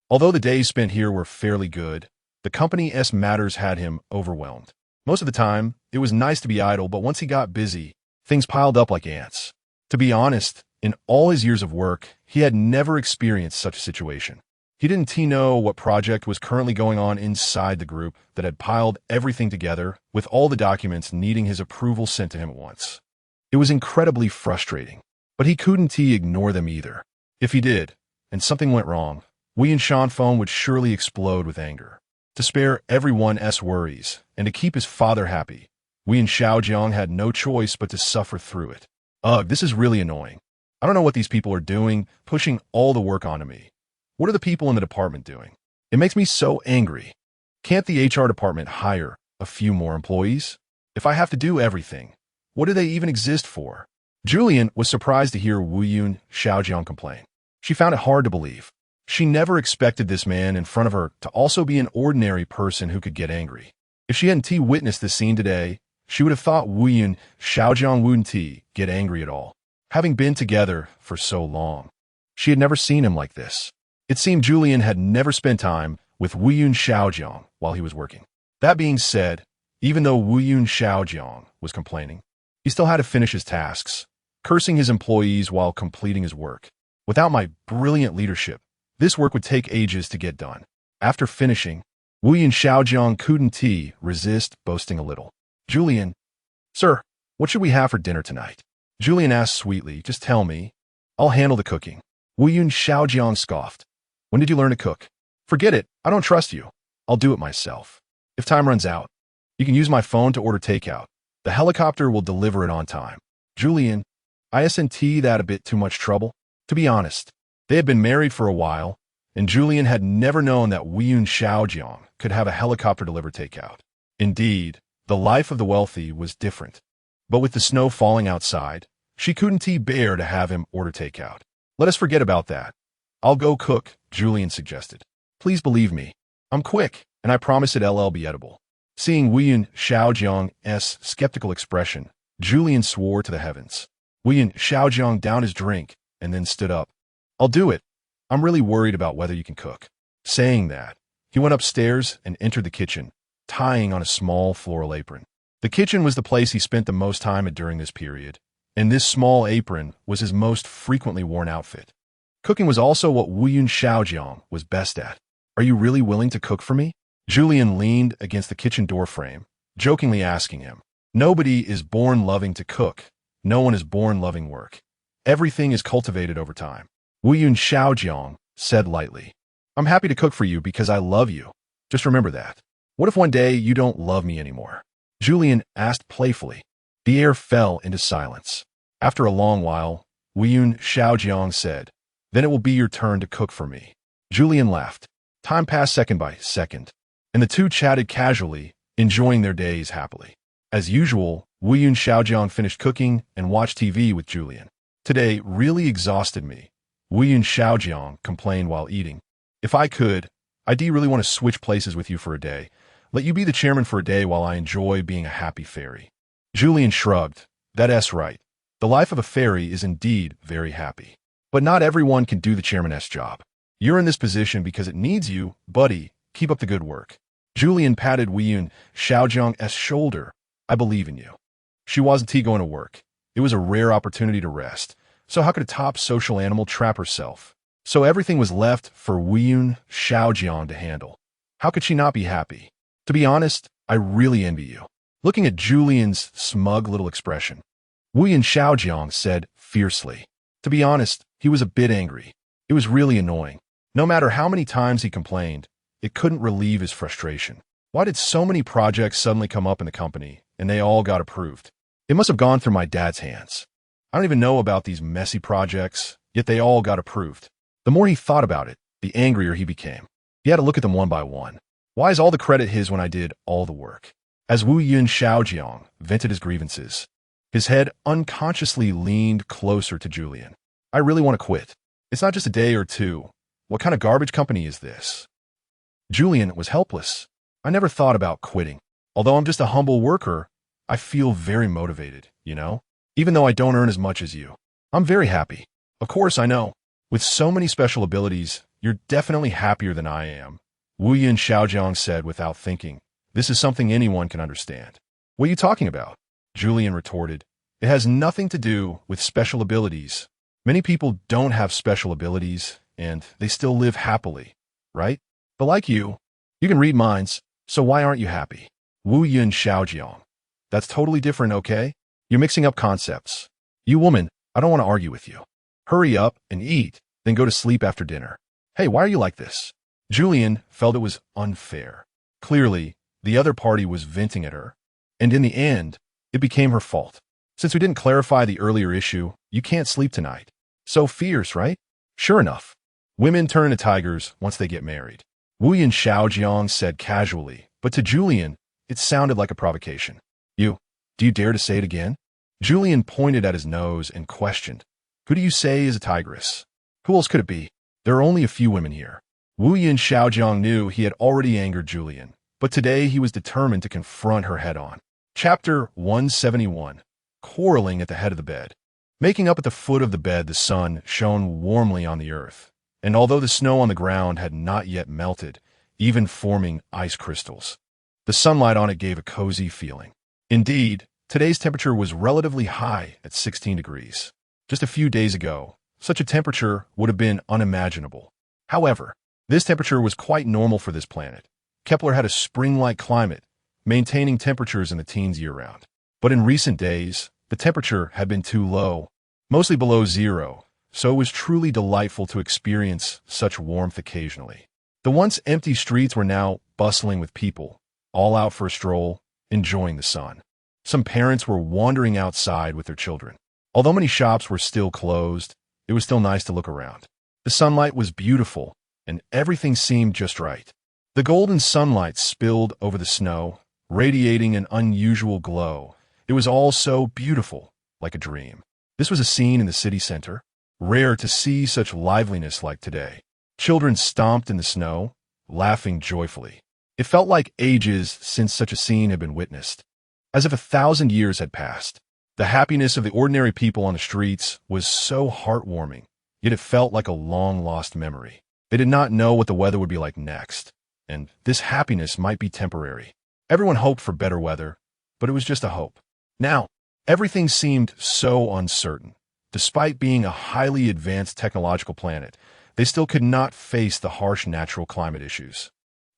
Speaker 1: Although the days spent here were fairly good, the company's matters had him overwhelmed. Most of the time, it was nice to be idle, but once he got busy, things piled up like ants. To be honest, in all his years of work, he had never experienced such a situation. He didn't know what project was currently going on inside the group that had piled everything together with all the documents needing his approval sent to him at once. It was incredibly frustrating, but he couldn't ignore them either. If he did, and something went wrong, Wuyun Shanfeng would surely explode with anger. To spare everyone's worries and to keep his father happy, Wuyun Xiaojiang had no choice but to suffer through it. Ugh, this is really annoying. I don't know what these people are doing, pushing all the work onto me. What are the people in the department doing? It makes me so angry. Can't the HR department hire a few more employees? If I have to do everything, what do they even exist for? Julian was surprised to hear Wuyun Xiaojiang complain. She found it hard to believe. She never expected this man in front of her to also be an ordinary person who could get angry. If she hadn't witnessed this scene today, she would have thought Wuyun Xiaojiang wouldn't get angry at all. Having been together for so long, she had never seen him like this. It seemed Julian had never spent time with Wuyun Xiaojiang while he was working. That being said, even though Wuyun Xiaojiang was complaining, he still had to finish his tasks, cursing his employees while completing his work. Without my brilliant leadership, this work would take ages to get done. After finishing, Wuyun Xiaojiang couldn't resist boasting a little. Julian, sir, what should we have for dinner tonight? Julian asked sweetly, just tell me. I'll handle the cooking. Wuyun Xiaojiang scoffed. When did you learn to cook? Forget it, I don't trust you. I'll do it myself. If time runs out, you can use my phone to order takeout. The helicopter will deliver it on time. Julian, isn't that a bit too much trouble? To be honest, they had been married for a while, and Julian had never known that Weiyun Xiaojiang could have a helicopter deliver takeout. Indeed, the life of the wealthy was different. But with the snow falling outside, she couldn't bear to have him order takeout. Let us forget about that. I'll go cook, Julian suggested. Please believe me. I'm quick, and I promise it'll be edible. Seeing Weiyun Xiaojiang's skeptical expression, Julian swore to the heavens. Weiyun Xiaojiang downed his drink and then stood up. I'll do it. I'm really worried about whether you can cook. Saying that, he went upstairs and entered the kitchen, tying on a small floral apron. The kitchen was the place he spent the most time at during this period, and this small apron was his most frequently worn outfit. Cooking was also what Weiyun Xiaojiang was best at. Are you really willing to cook for me? Julian leaned against the kitchen doorframe, jokingly asking him. Nobody is born loving to cook. No one is born loving work. Everything is cultivated over time. Weiyun Xiaojiang said lightly. I'm happy to cook for you because I love you. Just remember that. What if one day you don't love me anymore? Julian asked playfully. The air fell into silence. After a long while, Weiyun Xiaojiang said, Then it will be your turn to cook for me. Julian laughed. Time passed second by second, and the two chatted casually, enjoying their days happily. As usual, Weiyun Xiaojiang finished cooking and watched TV with Julian. Today really exhausted me, Weiyun Xiaojiang complained while eating. If I could, I'd really want to switch places with you for a day. Let you be the chairman for a day while I enjoy being a happy fairy. Julian shrugged. That's right. The life of a fairy is indeed very happy. But not everyone can do the chairman's job. You're in this position because it needs you, buddy. Keep up the good work. Julian patted Weiyun Xiaojiang's shoulder. I believe in you. She wasn't going to work. It was a rare opportunity to rest. So how could a top social animal trap herself? So everything was left for Weiyun Xiaojiang to handle. How could she not be happy? To be honest, I really envy you. Looking at Julian's smug little expression, Weiyun Xiaojiang said fiercely. To be honest, he was a bit angry. It was really annoying. No matter how many times he complained, it couldn't relieve his frustration. Why did so many projects suddenly come up in the company, and they all got approved? It must have gone through my dad's hands. I don't even know about these messy projects, yet they all got approved. The more he thought about it, the angrier he became. He had to look at them one by one. Why is all the credit his when I did all the work? As Weiyun Xiaojiang vented his grievances, his head unconsciously leaned closer to Julian. I really want to quit. It's not just a day or two. What kind of garbage company is this? Julian was helpless. I never thought about quitting. Although I'm just a humble worker, I feel very motivated, even though I don't earn as much as you. I'm very happy. Of course, I know. With so many special abilities, you're definitely happier than I am, Weiyun Xiaojiang said without thinking. This is something anyone can understand. What are you talking about? Julian retorted. It has nothing to do with special abilities. Many people don't have special abilities, and they still live happily, right? But like you can read minds, so why aren't you happy? Weiyun Xiaojiang. That's totally different, okay? You're mixing up concepts. You woman, I don't want to argue with you. Hurry up and eat, then go to sleep after dinner. Hey, why are you like this? Julian felt it was unfair. Clearly, the other party was venting at her, and in the end, it became her fault. Since we didn't clarify the earlier issue, you can't sleep tonight. So fierce, right? Sure enough. Women turn into tigers once they get married. Weiyun Xiaojiang said casually, but to Julian, it sounded like a provocation. Do you dare to say it again? Julian pointed at his nose and questioned. Who do you say is a tigress? Who else could it be? There are only a few women here. Weiyun Xiaojiang knew he had already angered Julian, but today he was determined to confront her head-on. Chapter 171. Quarreling at the head of the bed. Making up at the foot of the bed, the sun shone warmly on the earth, and although the snow on the ground had not yet melted, even forming ice crystals, the sunlight on it gave a cozy feeling. Indeed, today's temperature was relatively high at 16 degrees. Just a few days ago, such a temperature would have been unimaginable. However, this temperature was quite normal for this planet. Kepler had a spring-like climate, maintaining temperatures in the teens year-round. But in recent days, the temperature had been too low, mostly below zero, so it was truly delightful to experience such warmth occasionally. The once empty streets were now bustling with people, all out for a stroll, enjoying the sun. Some parents were wandering outside with their children. Although many shops were still closed, it was still nice to look around. The sunlight was beautiful, and everything seemed just right. The golden sunlight spilled over the snow, radiating an unusual glow. It was all so beautiful, like a dream. This was a scene in the city center. Rare to see such liveliness like today. Children stomped in the snow, laughing joyfully. It felt like ages since such a scene had been witnessed, as if 1,000 years had passed. The happiness of the ordinary people on the streets was so heartwarming, yet it felt like a long-lost memory. They did not know what the weather would be like next, and this happiness might be temporary. Everyone hoped for better weather, but it was just a hope. Now, everything seemed so uncertain. Despite being a highly advanced technological planet, they still could not face the harsh natural climate issues.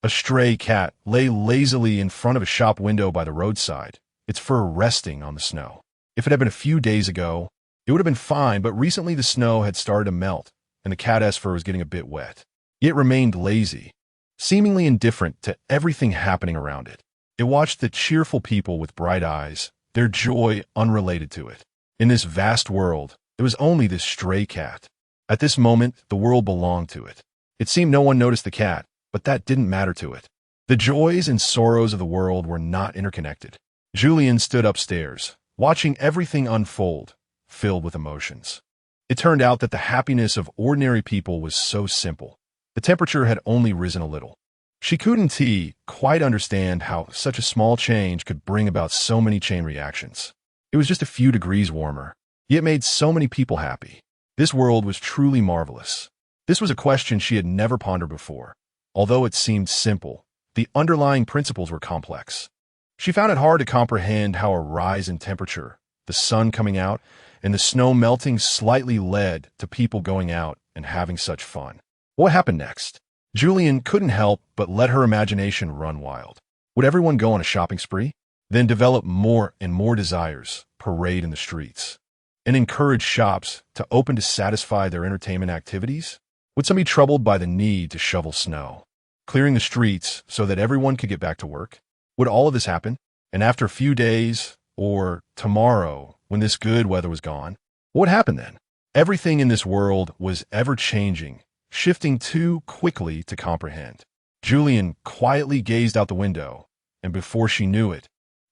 Speaker 1: A stray cat lay lazily in front of a shop window by the roadside, its fur resting on the snow. If it had been a few days ago, it would have been fine, but recently the snow had started to melt, and the cat's fur was getting a bit wet. It remained lazy, seemingly indifferent to everything happening around it. It watched the cheerful people with bright eyes, their joy unrelated to it. In this vast world, there was only this stray cat. At this moment, the world belonged to it. It seemed no one noticed the cat, but that didn't matter to it. The joys and sorrows of the world were not interconnected. Julian stood upstairs, watching everything unfold, filled with emotions. It turned out that the happiness of ordinary people was so simple. The temperature had only risen a little. She couldn't quite understand how such a small change could bring about so many chain reactions. It was just a few degrees warmer, yet it made so many people happy. This world was truly marvelous. This was a question she had never pondered before. Although it seemed simple, the underlying principles were complex. She found it hard to comprehend how a rise in temperature, the sun coming out, and the snow melting slightly led to people going out and having such fun. What happened next? Julian couldn't help but let her imagination run wild. Would everyone go on a shopping spree? Then develop more and more desires, parade in the streets, and encourage shops to open to satisfy their entertainment activities? Would some be troubled by the need to shovel snow, clearing the streets so that everyone could get back to work? Would all of this happen? And after a few days, or tomorrow, when this good weather was gone, what would happen then? Everything in this world was ever-changing, shifting too quickly to comprehend. Julian quietly gazed out the window, and before she knew it,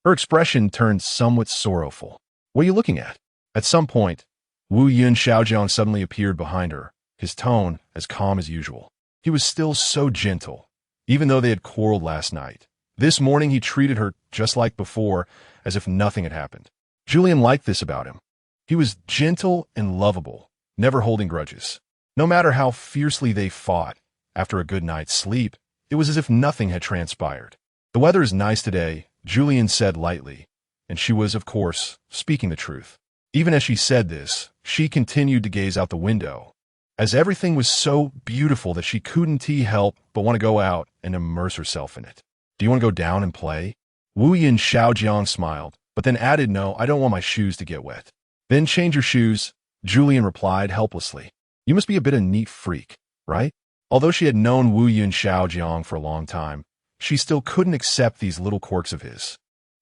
Speaker 1: her expression turned somewhat sorrowful. What are you looking at? At some point, Wu Yun Xiaojiang suddenly appeared behind her, his tone as calm as usual. He was still so gentle, even though they had quarreled last night. This morning he treated her just like before, as if nothing had happened. Julian liked this about him. He was gentle and lovable, never holding grudges. No matter how fiercely they fought, after a good night's sleep, it was as if nothing had transpired. The weather is nice today, Julian said lightly, and she was, of course, speaking the truth. Even as she said this, she continued to gaze out the window, as everything was so beautiful that she couldn't help but want to go out and immerse herself in it. Do you want to go down and play? Wu Yin Xiaojiang smiled, but then added, no, I don't want my shoes to get wet. Then change your shoes, Julian replied helplessly. You must be a bit of a neat freak, right? Although she had known Wu Yin Xiaojiang for a long time, she still couldn't accept these little quirks of his.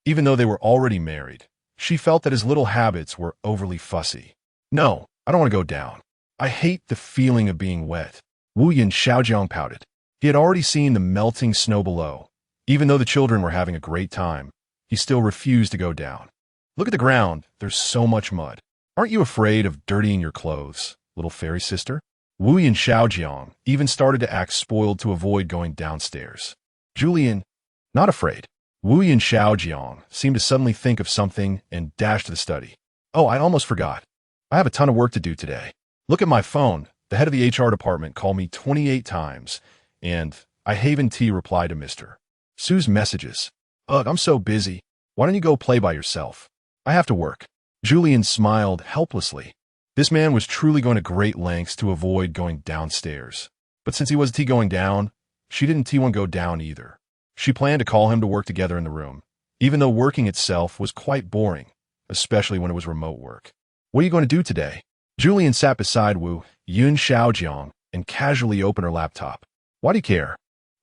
Speaker 1: Even though they were already married, she felt that his little habits were overly fussy. No, I don't want to go down. I hate the feeling of being wet. Wu Yin Xiaojiang pouted. He had already seen the melting snow below. Even though the children were having a great time, he still refused to go down. Look at the ground. There's so much mud. Aren't you afraid of dirtying your clothes, little fairy sister? Wu Yin Xiaojiang even started to act spoiled to avoid going downstairs. Julian, not afraid. Wu Yin Xiaojiang seemed to suddenly think of something and dashed to the study. Oh, I almost forgot. I have a ton of work to do today. Look at my phone. The head of the HR department called me 28 times, and I haven't replied to Mr. Sue's messages. Ugh, I'm so busy. Why don't you go play by yourself? I have to work. Julian smiled helplessly. This man was truly going to great lengths to avoid going downstairs. But since he wasn't going down, she didn't want to go down either. She planned to call him to work together in the room, even though working itself was quite boring, especially when it was remote work. What are you going to do today? Julian sat beside Wu Yun Xiaojiang and casually opened her laptop. Why do you care?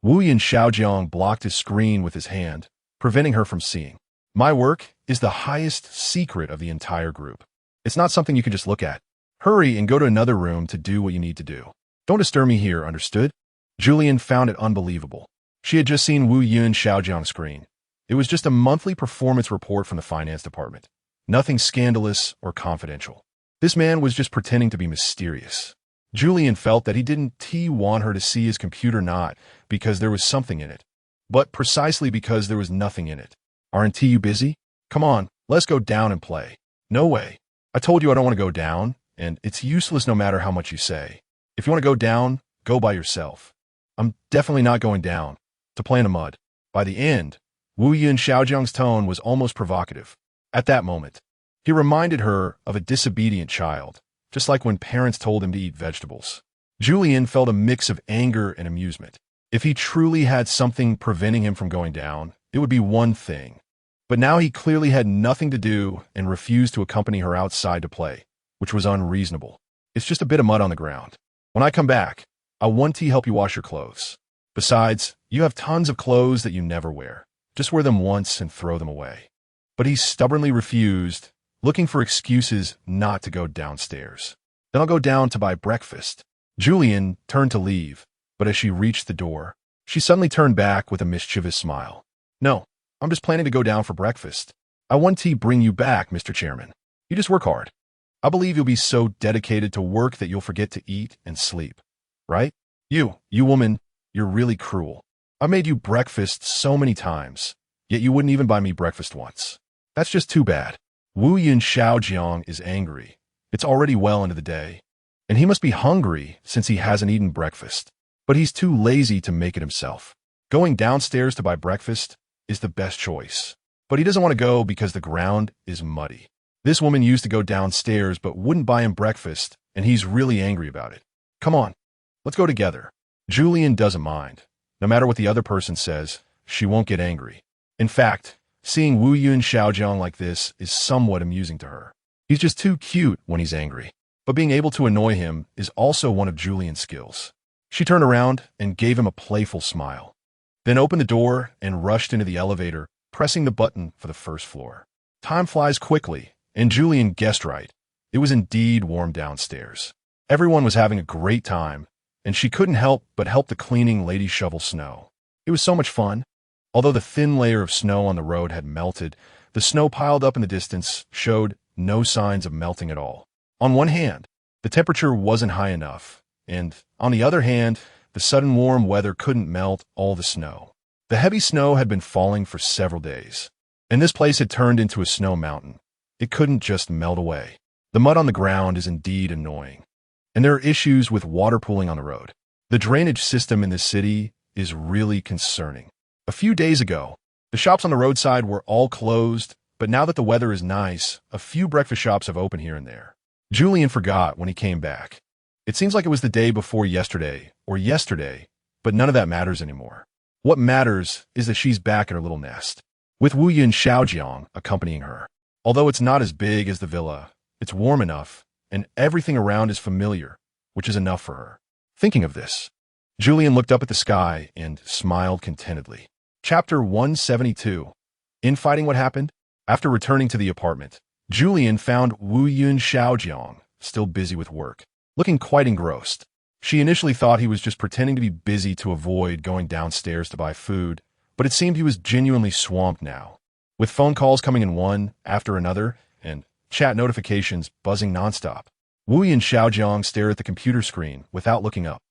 Speaker 1: Wu Yun Xiaojiang blocked his screen with his hand, preventing her from seeing. My work is the highest secret of the entire group. It's not something you can just look at. Hurry and go to another room to do what you need to do. Don't disturb me here, understood? Julian found it unbelievable. She had just seen Wu Yun Xiaojiang's screen. It was just a monthly performance report from the finance department. Nothing scandalous or confidential. This man was just pretending to be mysterious. Julian felt that he didn't want her to see his computer, not because there was something in it, but precisely because there was nothing in it. Aren't you busy? Come on, let's go down and play. No way. I told you I don't want to go down, and it's useless no matter how much you say. If you want to go down, go by yourself. I'm definitely not going down to play in the mud. By the end, Wu Yun Xiaojiang's tone was almost provocative. At that moment, he reminded her of a disobedient child, just like when parents told him to eat vegetables. Julian felt a mix of anger and amusement. If he truly had something preventing him from going down, it would be one thing. But now he clearly had nothing to do and refused to accompany her outside to play, which was unreasonable. It's just a bit of mud on the ground. When I come back, I want to help you wash your clothes. Besides, you have tons of clothes that you never wear. Just wear them once and throw them away. But he stubbornly refused, looking for excuses not to go downstairs. Then I'll go down to buy breakfast. Julian turned to leave, but as she reached the door, she suddenly turned back with a mischievous smile. No, I'm just planning to go down for breakfast. I want to bring you back, Mr. Chairman. You just work hard. I believe you'll be so dedicated to work that you'll forget to eat and sleep. Right? You woman, you're really cruel. I made you breakfast so many times, yet you wouldn't even buy me breakfast once. That's just too bad. Wu Yun Xiaojiang is angry. It's already well into the day, and he must be hungry since he hasn't eaten breakfast. But he's too lazy to make it himself. Going downstairs to buy breakfast is the best choice. But he doesn't want to go because the ground is muddy. This woman used to go downstairs but wouldn't buy him breakfast, and he's really angry about it. Come on, let's go together. Julian doesn't mind. No matter what the other person says, she won't get angry. In fact, seeing Wu Yun Xiaojiang like this is somewhat amusing to her. He's just too cute when he's angry. But being able to annoy him is also one of Julian's skills. She turned around and gave him a playful smile, then opened the door and rushed into the elevator, pressing the button for the first floor. Time flies quickly, and Julian guessed right. It was indeed warm downstairs. Everyone was having a great time, and she couldn't help but help the cleaning lady shovel snow. It was so much fun. Although the thin layer of snow on the road had melted, the snow piled up in the distance showed no signs of melting at all. On one hand, the temperature wasn't high enough, and on the other hand, the sudden warm weather couldn't melt all the snow. The heavy snow had been falling for several days, and this place had turned into a snow mountain. It couldn't just melt away. The mud on the ground is indeed annoying, and there are issues with water pooling on the road. The drainage system in this city is really concerning. A few days ago, the shops on the roadside were all closed, but now that the weather is nice, a few breakfast shops have opened here and there. Julian forgot when he came back. It seems like it was the day before yesterday, or yesterday, but none of that matters anymore. What matters is that she's back in her little nest, with Wu Yun Xiaojiang accompanying her. Although it's not as big as the villa, it's warm enough, and everything around is familiar, which is enough for her. Thinking of this, Julian looked up at the sky and smiled contentedly. Chapter 172. Infighting. What happened? After returning to the apartment, Julian found Wu Yun Xiaojiang still busy with work, looking quite engrossed. She initially thought he was just pretending to be busy to avoid going downstairs to buy food, but it seemed he was genuinely swamped now, with phone calls coming in one after another and chat notifications buzzing nonstop. Wu Yun Xiaojiang stared at the computer screen without looking up.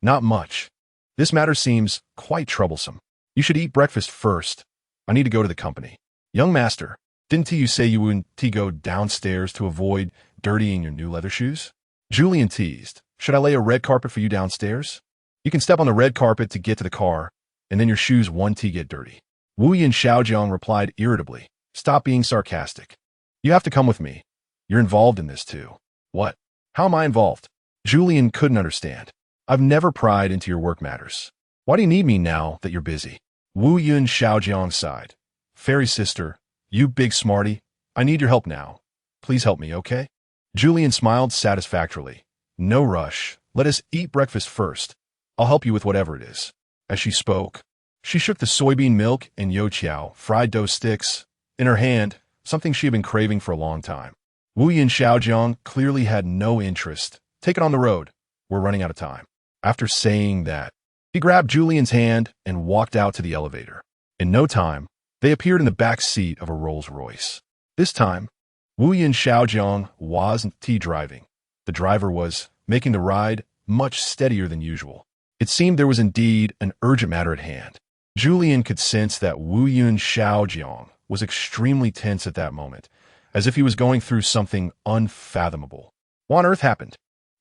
Speaker 1: Not much. This matter seems quite troublesome. You should eat breakfast first. I need to go to the company. Young master, didn't you say you wouldn't go downstairs to avoid dirtying your new leather shoes? Julian teased. Should I lay a red carpet for you downstairs? You can step on the red carpet to get to the car, and then your shoes won't get dirty. Wu Yun Xiaojiang replied irritably. Stop being sarcastic. You have to come with me. You're involved in this too. What? How am I involved? Julian couldn't understand. I've never pried into your work matters. Why do you need me now that you're busy? Wu Yun Xiaojiang sighed. Fairy sister, you big smarty, I need your help now. Please help me, okay? Julian smiled satisfactorily. No rush. Let us eat breakfast first. I'll help you with whatever it is. As she spoke, she shook the soybean milk and youtiao fried dough sticks in her hand, something she had been craving for a long time. Wu Yin Xiaojiang clearly had no interest. Take it on the road. We're running out of time. After saying that, he grabbed Julian's hand and walked out to the elevator. In no time, they appeared in the back seat of a Rolls-Royce. This time, Wu Yin Xiaojiang wasn't driving. The driver was making the ride much steadier than usual. It seemed there was indeed an urgent matter at hand. Julian could sense that Wu Yin Xiaojiang was extremely tense at that moment, as if he was going through something unfathomable. What on earth happened?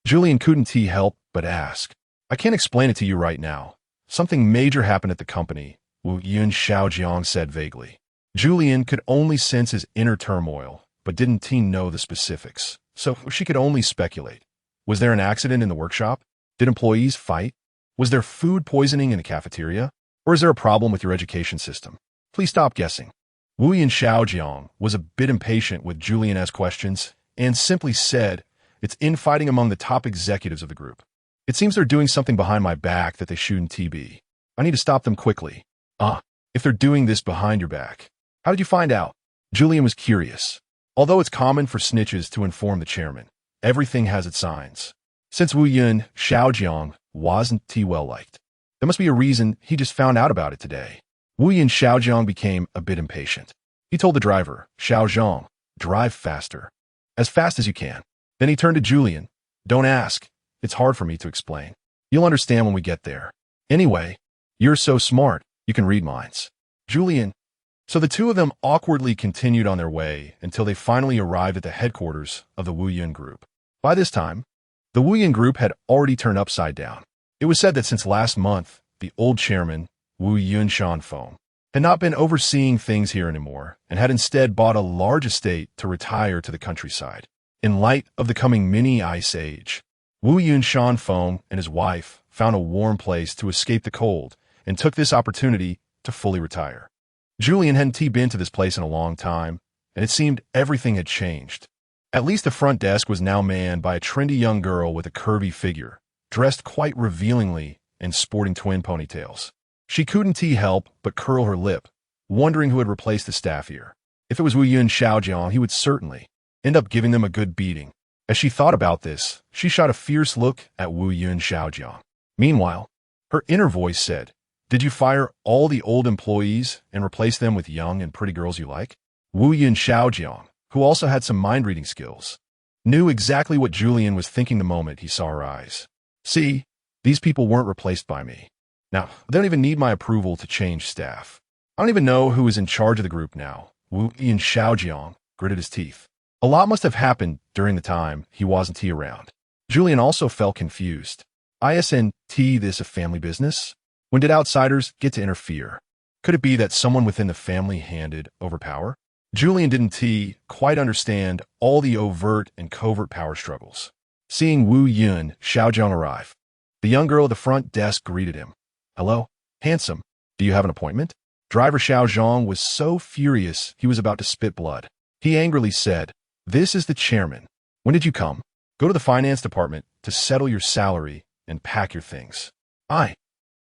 Speaker 1: Julian couldn't help but ask. I can't explain it to you right now. Something major happened at the company, Wu Yin Xiaojiang said vaguely. Julian could only sense his inner turmoil, but didn't know the specifics, so she could only speculate. Was there an accident in the workshop? Did employees fight? Was there food poisoning in the cafeteria? Or is there a problem with your education system? Please stop guessing. Wu Yin Xiaojiang was a bit impatient with Julian's questions and simply said, it's infighting among the top executives of the group. It seems they're doing something behind my back that they shouldn't be. I need to stop them quickly. If they're doing this behind your back. How did you find out? Julian was curious. Although it's common for snitches to inform the chairman, everything has its signs. Since Wu Yin Xiaojiang wasn't well liked, there must be a reason he just found out about it today. Wu Yin Xiaojiang became a bit impatient. He told the driver, Xiaojiang, drive faster. As fast as you can. Then he turned to Julian. Don't ask. It's hard for me to explain. You'll understand when we get there. Anyway, you're so smart, you can read minds. Julian. So the two of them awkwardly continued on their way until they finally arrived at the headquarters of the Wu Yin Group. By this time, the Wu Yin Group had already turned upside down. It was said that since last month, the old chairman, Wu Yunshan Feng, had not been overseeing things here anymore and had instead bought a large estate to retire to the countryside. In light of the coming mini ice age, Wu Yunshan Feng and his wife found a warm place to escape the cold and took this opportunity to fully retire. Julian hadn't been to this place in a long time, and it seemed everything had changed. At least the front desk was now manned by a trendy young girl with a curvy figure, dressed quite revealingly and sporting twin ponytails. She couldn't help but curl her lip, wondering who had replaced the staff here. If it was Wu Yin Xiaojiang, he would certainly end up giving them a good beating. As she thought about this, she shot a fierce look at Wu Yin Xiaojiang. Meanwhile, her inner voice said, did you fire all the old employees and replace them with young and pretty girls you like? Wu Yin Xiaojiang, who also had some mind-reading skills, knew exactly what Julian was thinking the moment he saw her eyes. See, these people weren't replaced by me. Now, they don't even need my approval to change staff. I don't even know who is in charge of the group now. Wu Yin Xiaojiang gritted his teeth. A lot must have happened during the time he wasn't around. Julian also felt confused. Isn't this a family business? When did outsiders get to interfere? Could it be that someone within the family handed over power? Julian didn't quite understand all the overt and covert power struggles. Seeing Wu Yin Xiaojiang arrive, the young girl at the front desk greeted him. Hello, handsome. Do you have an appointment? Driver Xiaojiang was so furious he was about to spit blood. He angrily said, this is the chairman. When did you come? Go to the finance department to settle your salary and pack your things.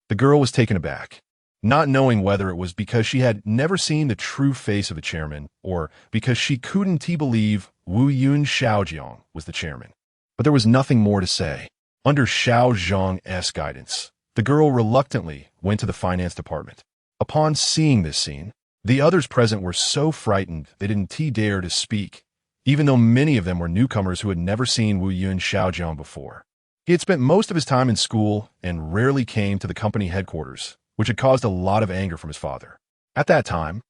Speaker 1: The girl was taken aback, not knowing whether it was because she had never seen the true face of the chairman or because she couldn't believe Wu Yun Xiaojiang was the chairman. But there was nothing more to say. Under Xiaojiang's guidance, the girl reluctantly went to the finance department. Upon seeing this scene, the others present were so frightened they didn't dare to speak, even though many of them were newcomers who had never seen Wu Yun Xiaojiang before. He had spent most of his time in school and rarely came to the company headquarters, which had caused a lot of anger from his father. At that time,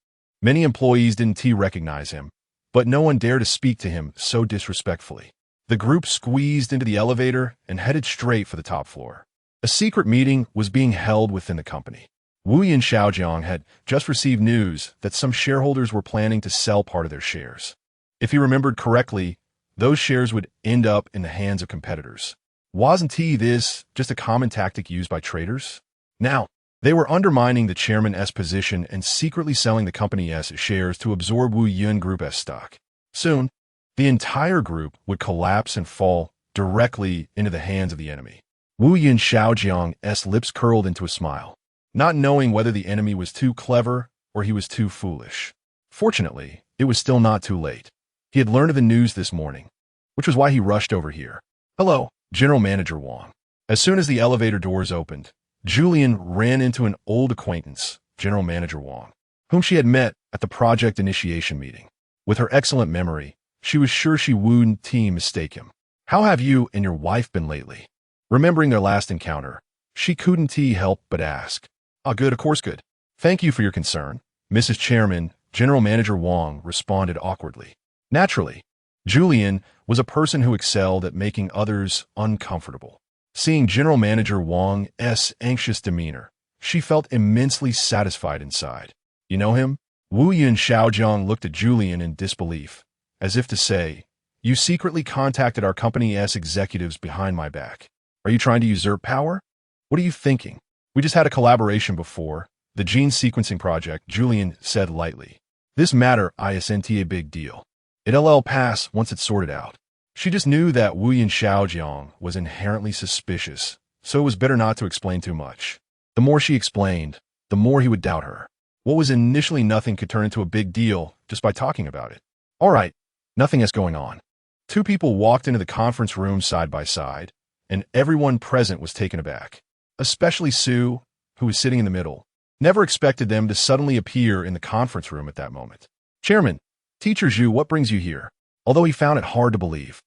Speaker 1: many employees didn't recognize him, but no one dared to speak to him so disrespectfully. The group squeezed into the elevator and headed straight for the top floor. A secret meeting was being held within the company. Wu Yin Xiaojiang had just received news that some shareholders were planning to sell part of their shares. If he remembered correctly, those shares would end up in the hands of competitors. Wasn't this just a common tactic used by traders? Now, they were undermining the chairman's position and secretly selling the company's shares to absorb Wu Yun Group's stock. Soon, the entire group would collapse and fall directly into the hands of the enemy. Wu Yin Xiaojiang's lips curled into a smile, not knowing whether the enemy was too clever or he was too foolish. Fortunately, it was still not too late. He had learned of the news this morning, which was why he rushed over here. Hello, General Manager Wang. As soon as the elevator doors opened, Julian ran into an old acquaintance, General Manager Wang, whom she had met at the project initiation meeting. With her excellent memory, she was sure she wouldn't mistake him. How have you and your wife been lately? Remembering their last encounter, she couldn't help but ask. Ah, good, of course good. Thank you for your concern, Mrs. Chairman. General Manager Wang responded awkwardly. Naturally, Julian was a person who excelled at making others uncomfortable. Seeing General Manager Wang's anxious demeanor, she felt immensely satisfied inside. You know him? Wu Yun Xiaojiang looked at Julian in disbelief, as if to say, you secretly contacted our company's executives behind my back. Are you trying to usurp power? What are you thinking? We just had a collaboration before, the gene sequencing project, Julian said lightly. This matter isn't a big deal. It'll pass once it's sorted out. She just knew that Wu Yun Xiaojiang was inherently suspicious, so it was better not to explain too much. The more she explained, the more he would doubt her. What was initially nothing could turn into a big deal just by talking about it. All right, nothing is going on. Two people walked into the conference room side by side, and everyone present was taken aback. Especially Sue, who was sitting in the middle. Never expected them to suddenly appear in the conference room at that moment. Chairman, Teacher Zhu, what brings you here? Although he found it hard to believe,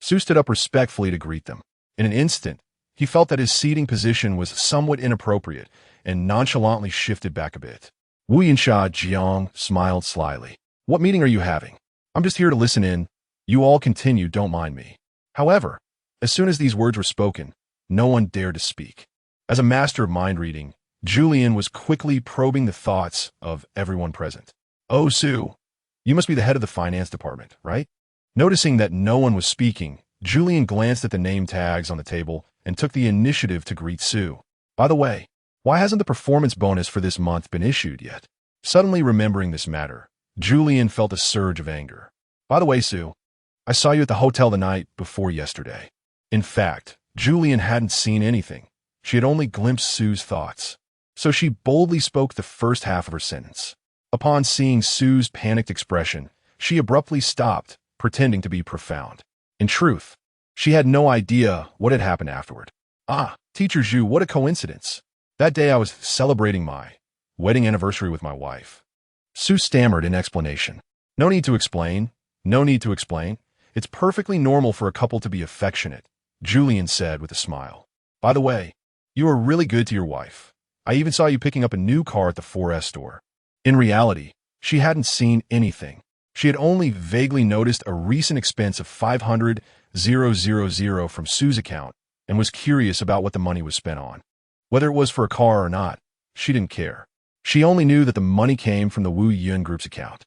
Speaker 1: Sue stood up respectfully to greet them. In an instant, he felt that his seating position was somewhat inappropriate and nonchalantly shifted back a bit. Wu Yinsha Jiang smiled slyly. What meeting are you having? I'm just here to listen in. You all continue, don't mind me. However, as soon as these words were spoken, no one dared to speak. As a master of mind reading, Julian was quickly probing the thoughts of everyone present. Oh, Sue, you must be the head of the finance department, right? Noticing that no one was speaking, Julian glanced at the name tags on the table and took the initiative to greet Sue. By the way, why hasn't the performance bonus for this month been issued yet? Suddenly remembering this matter, Julian felt a surge of anger. By the way, Sue, I saw you at the hotel the night before yesterday. In fact, Julian hadn't seen anything. She had only glimpsed Sue's thoughts. So she boldly spoke the first half of her sentence. Upon seeing Sue's panicked expression, she abruptly stopped, pretending to be profound. In truth, she had no idea what had happened afterward. Ah, Teacher Zhu, what a coincidence. That day I was celebrating my wedding anniversary with my wife. Sue stammered in explanation. No need to explain. No need to explain. It's perfectly normal for a couple to be affectionate, Julian said with a smile. By the way, you are really good to your wife. I even saw you picking up a new car at the 4S store. In reality, she hadn't seen anything. She had only vaguely noticed a recent expense of 500,000 from Sue's account and was curious about what the money was spent on. Whether it was for a car or not, she didn't care. She only knew that the money came from the Wu Yun Group's account.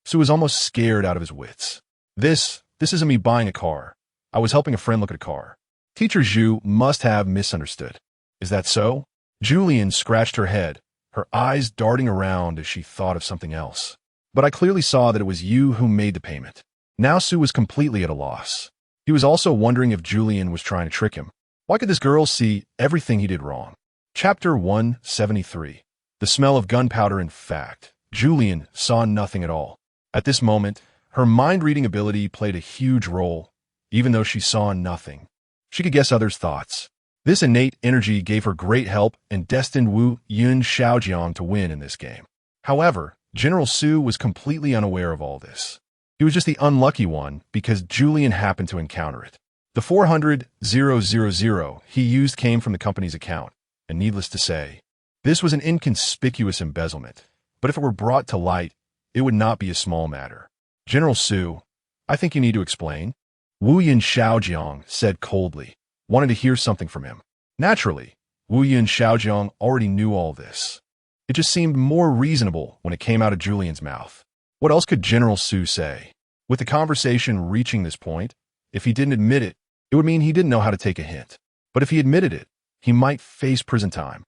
Speaker 1: Sue was almost scared out of his wits. This isn't me buying a car. I was helping a friend look at a car. Teacher Zhu must have misunderstood. Is that so? Julian scratched her head, her eyes darting around as she thought of something else. But I clearly saw that it was you who made the payment. Now Sue was completely at a loss. He was also wondering if Julian was trying to trick him. Why could this girl see everything he did wrong? Chapter 173. The smell of gunpowder. In fact, Julian saw nothing at all. At this moment, her mind-reading ability played a huge role, even though she saw nothing. She could guess others' thoughts. This innate energy gave her great help and destined Wu Yun Xiaojiang to win in this game. However, General Sue was completely unaware of all this. He was just the unlucky one because Julian happened to encounter it. The 400,000 he used came from the company's account, and needless to say, this was an inconspicuous embezzlement, but if it were brought to light, it would not be a small matter. General Sue, I think you need to explain. Wu Yun Xiaojiang said coldly, wanted to hear something from him. Naturally, Wu Yun Xiaojiang already knew all this. It just seemed more reasonable when it came out of Julian's mouth. What else could General Sue say? With the conversation reaching this point, if he didn't admit it, it would mean he didn't know how to take a hint. But if he admitted it, he might face prison time.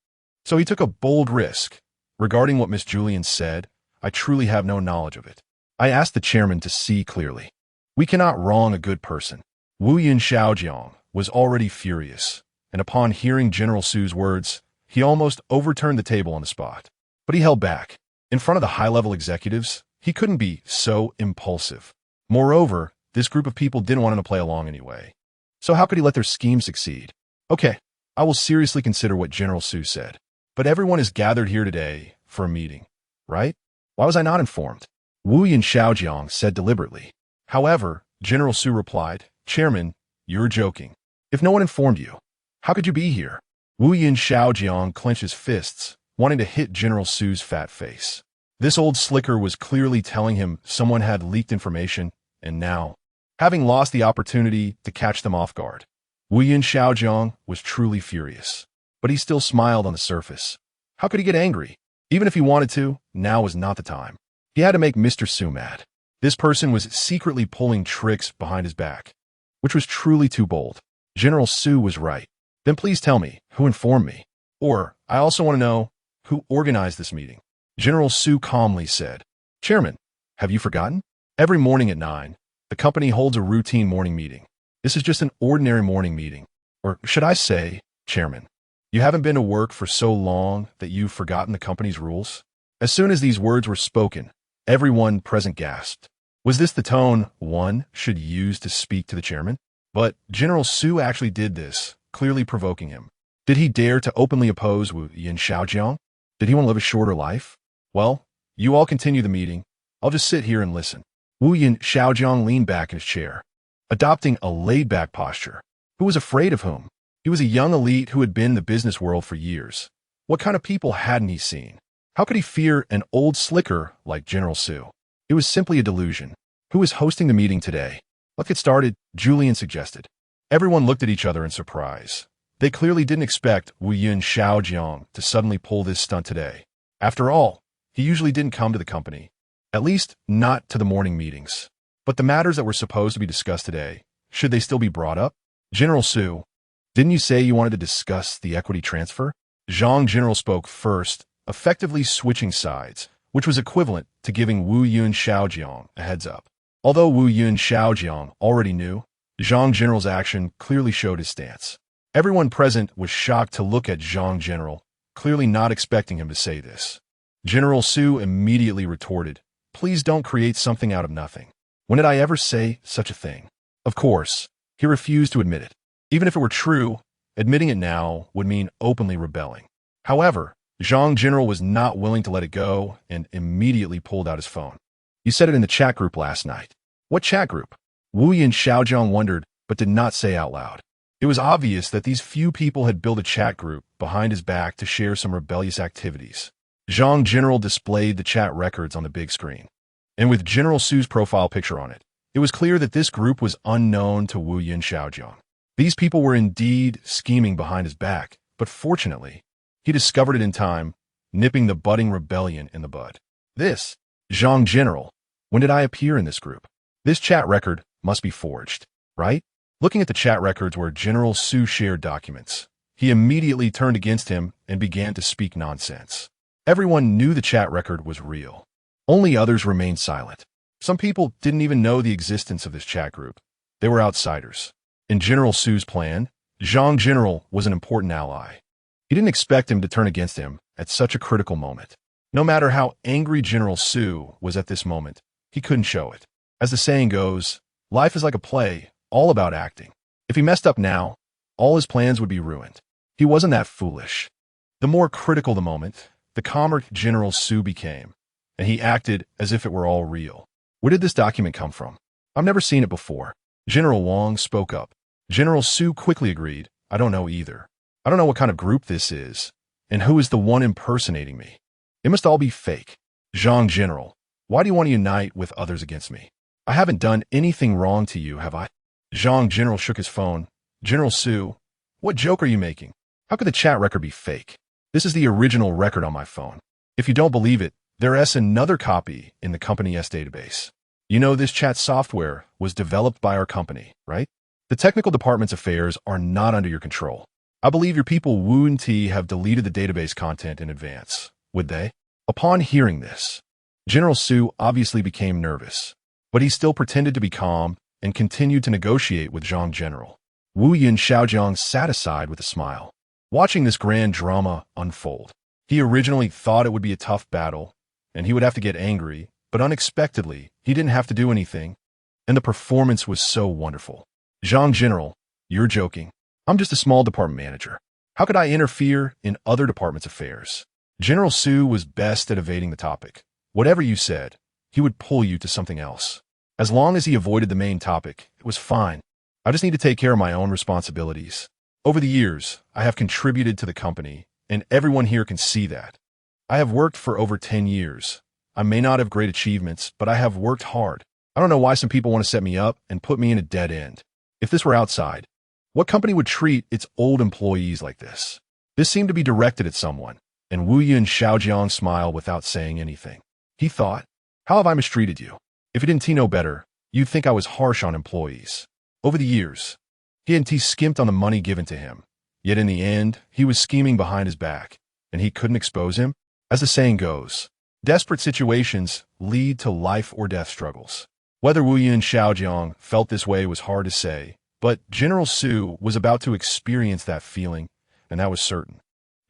Speaker 1: So he took a bold risk. Regarding what Miss Julian said, I truly have no knowledge of it. I asked the chairman to see clearly. We cannot wrong a good person. Wu Yun Xiaojiang was already furious, and upon hearing General Sue's words, he almost overturned the table on the spot. But he held back. In front of the high-level executives, he couldn't be so impulsive. Moreover, this group of people didn't want him to play along anyway. So how could he let their scheme succeed? Okay, I will seriously consider what General Su said. But everyone is gathered here today for a meeting, right? Why was I not informed? Wu Yin Xiaojiang said deliberately. However, General Su replied, Chairman, you're joking. If no one informed you, how could you be here? Wu Yin Xiaojiang clenched his fists, wanting to hit General Su's fat face. This old slicker was clearly telling him someone had leaked information, and now, having lost the opportunity to catch them off guard, Wu Yin Xiaojiang was truly furious. But he still smiled on the surface. How could he get angry? Even if he wanted to, now was not the time. He had to make Mr. Su mad. This person was secretly pulling tricks behind his back, which was truly too bold. General Su was right. Then please tell me who informed me. Or, I also want to know who organized this meeting. General Su calmly said, Chairman, have you forgotten? Every morning at 9, the company holds a routine morning meeting. This is just an ordinary morning meeting. Or should I say, Chairman, you haven't been to work for so long that you've forgotten the company's rules? As soon as these words were spoken, everyone present gasped. Was this the tone one should use to speak to the chairman? But General Su actually did this, clearly provoking him. Did he dare to openly oppose Wu Yin Xiaojiang? Did he want to live a shorter life? Well, you all continue the meeting. I'll just sit here and listen. Wu Yin Xiaojiang leaned back in his chair, adopting a laid-back posture. Who was afraid of whom? He was a young elite who had been in the business world for years. What kind of people hadn't he seen? How could he fear an old slicker like General Su? It was simply a delusion. Who is hosting the meeting today? Let's get started, Julian suggested. Everyone looked at each other in surprise. They clearly didn't expect Wu Yin Xiaojiang to suddenly pull this stunt today. After all, he usually didn't come to the company, at least not to the morning meetings. But the matters that were supposed to be discussed today, should they still be brought up? General Su, didn't you say you wanted to discuss the equity transfer? Zhang General spoke first, effectively switching sides, which was equivalent to giving Wu Yun Xiaojiang a heads up. Although Wu Yun Xiaojiang already knew, Zhang General's action clearly showed his stance. Everyone present was shocked to look at Zhang General, clearly not expecting him to say this. General Su immediately retorted, Please don't create something out of nothing. When did I ever say such a thing? Of course, he refused to admit it. Even if it were true, admitting it now would mean openly rebelling. However, Zhang General was not willing to let it go and immediately pulled out his phone. You said it in the chat group last night. What chat group? Wu Yin Xiaojiang wondered, but did not say out loud. It was obvious that these few people had built a chat group behind his back to share some rebellious activities. Zhang General displayed the chat records on the big screen, and with General Su's profile picture on it, it was clear that this group was unknown to Wu Yin Xiaojiang. These people were indeed scheming behind his back, but fortunately, he discovered it in time, nipping the budding rebellion in the bud. This, Zhang General, when did I appear in this group? This chat record must be forged, right? Looking at the chat records where General Su shared documents, he immediately turned against him and began to speak nonsense. Everyone knew the chat record was real. Only others remained silent. Some people didn't even know the existence of this chat group. They were outsiders. In General Su's plan, Zhang General was an important ally. He didn't expect him to turn against him at such a critical moment. No matter how angry General Su was at this moment, he couldn't show it. As the saying goes, life is like a play, all about acting. If he messed up now, all his plans would be ruined. He wasn't that foolish. The more critical the moment, the calmer General Su became, and he acted as if it were all real. Where did this document come from? I've never seen it before. General Wang spoke up. General Su quickly agreed, I don't know either. I don't know what kind of group this is, and who is the one impersonating me. It must all be fake. Zhang General, why do you want to unite with others against me? I haven't done anything wrong to you, have I? Zhang General shook his phone. General Su, what joke are you making? How could the chat record be fake? This is the original record on my phone. If you don't believe it, there is another copy in the company's database. You know this chat software was developed by our company, right? The technical department's affairs are not under your control. I believe your people Wu and T have deleted the database content in advance. Would they? Upon hearing this, General Su obviously became nervous, but he still pretended to be calm and continued to negotiate with Zhang General. Wu Yin Xiaojiang sat aside with a smile, watching this grand drama unfold. He originally thought it would be a tough battle, and he would have to get angry, but unexpectedly, he didn't have to do anything. and the performance was so wonderful. Zhang General, you're joking. I'm just a small department manager. How could I interfere in other departments' affairs? General Su was best at evading the topic. Whatever you said, he would pull you to something else. As long as he avoided the main topic, it was fine. I just need to take care of my own responsibilities. Over the years, I have contributed to the company, and everyone here can see that. I have worked for over 10 years. I may not have great achievements, but I have worked hard. I don't know why some people want to set me up and put me in a dead end. If this were outside, what company would treat its old employees like this? This seemed to be directed at someone, and Wu Yun Xiaojiang smiled without saying anything. He thought, how have I mistreated you? If you didn't know better, you'd think I was harsh on employees. Over the years, he and T skimped on the money given to him. Yet in the end, he was scheming behind his back, and he couldn't expose him? As the saying goes, desperate situations lead to life or death struggles. Whether Wu Yun Xiaojiang felt this way was hard to say, but General Su was about to experience that feeling, and that was certain.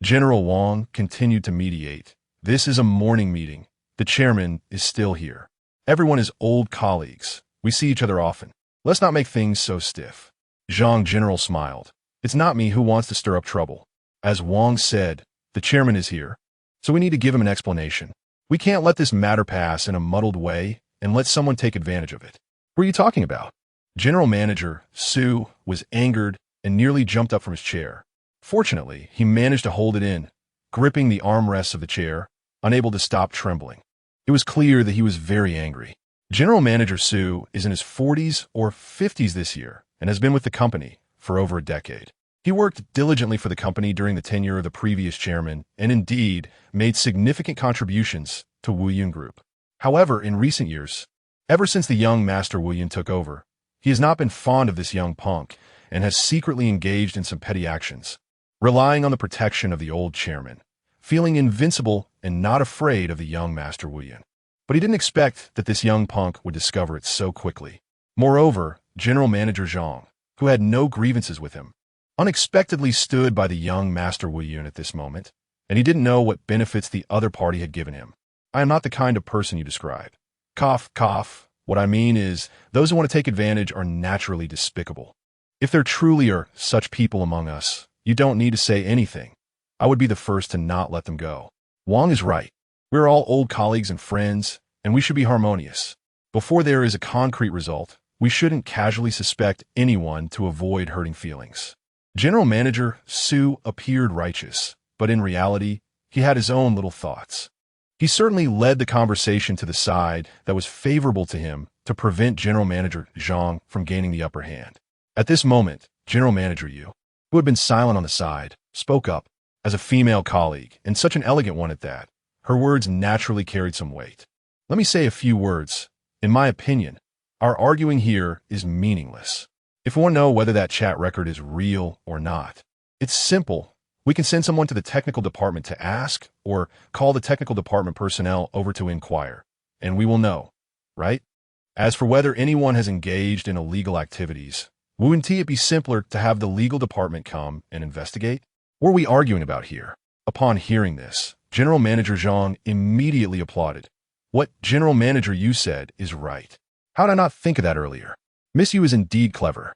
Speaker 1: General Wang continued to mediate. This is a morning meeting. The chairman is still here. Everyone is old colleagues. We see each other often. Let's not make things so stiff. Zhang General smiled. It's not me who wants to stir up trouble. As Wang said, the chairman is here, so we need to give him an explanation. We can't let this matter pass in a muddled way and let someone take advantage of it. What are you talking about? General Manager Su was angered and nearly jumped up from his chair. Fortunately, he managed to hold it in, gripping the armrests of the chair, unable to stop trembling. It was clear that he was very angry. General Manager Su is in his 40s or 50s this year and has been with the company for over a decade. He worked diligently for the company during the tenure of the previous chairman and indeed made significant contributions to Wu Yun Group. However, in recent years, ever since the young Master Wu Yun took over, he has not been fond of this young punk and has secretly engaged in some petty actions, relying on the protection of the old chairman, feeling invincible and not afraid of the young Master Wu Yun. But he didn't expect that this young punk would discover it so quickly. Moreover, General Manager Zhang, who had no grievances with him, unexpectedly stood by the young Master Wu Yun at this moment, and he didn't know what benefits the other party had given him. I am not the kind of person you describe. Cough, cough. What I mean is, those who want to take advantage are naturally despicable. If there truly are such people among us, you don't need to say anything. I would be the first to not let them go. Wang is right. We're all old colleagues and friends, and we should be harmonious. Before there is a concrete result, we shouldn't casually suspect anyone to avoid hurting feelings. General Manager Su appeared righteous, but in reality, he had his own little thoughts. He certainly led the conversation to the side that was favorable to him to prevent General Manager Zhang from gaining the upper hand. At this moment, General Manager Yu, who had been silent on the side, spoke up. As a female colleague, and such an elegant one at that, her words naturally carried some weight. Let me say a few words. In my opinion, our arguing here is meaningless. If we want to know whether that chat record is real or not, it's simple. We can send someone to the technical department to ask, or call the technical department personnel over to inquire, and we will know, right? As for whether anyone has engaged in illegal activities, wouldn't it be simpler to have the legal department come and investigate? What are we arguing about here? Upon hearing this, General Manager Zhang immediately applauded. What General Manager Yu said is right. How did I not think of that earlier? Miss Yu is indeed clever.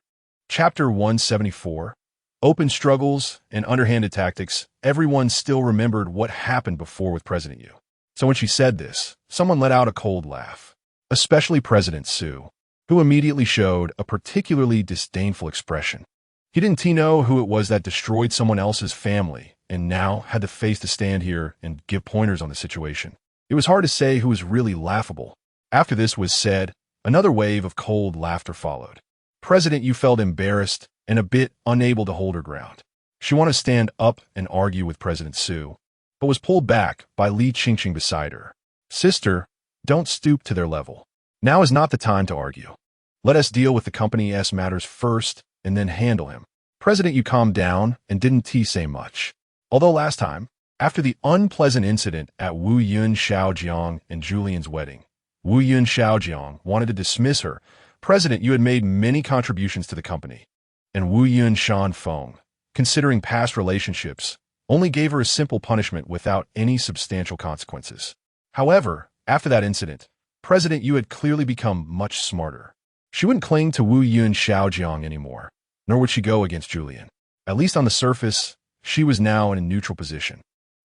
Speaker 1: Chapter 174. Open struggles and underhanded tactics. Everyone still remembered what happened before with President Yu. So when she said this, someone let out a cold laugh. Especially President Su, who immediately showed a particularly disdainful expression. He didn't know who it was that destroyed someone else's family and now had the face to stand here and give pointers on the situation. It was hard to say who was really laughable. After this was said, another wave of cold laughter followed. President Yu felt embarrassed and a bit unable to hold her ground. She wanted to stand up and argue with President Su, but was pulled back by Li Qingqing beside her. Sister, don't stoop to their level. Now is not the time to argue. Let us deal with the company's matters first and then handle him. President Yu calmed down and didn't say much. Although last time, after the unpleasant incident at Wu Yun Xiaojiang and Julian's wedding, Wu Yun Xiaojiang wanted to dismiss her. President Yu had made many contributions to the company, and Wu Yun Shanfeng, considering past relationships, only gave her a simple punishment without any substantial consequences. However, after that incident, President Yu had clearly become much smarter. She wouldn't cling to Wu Yun Xiaojiang anymore, nor would she go against Julian. At least on the surface, she was now in a neutral position.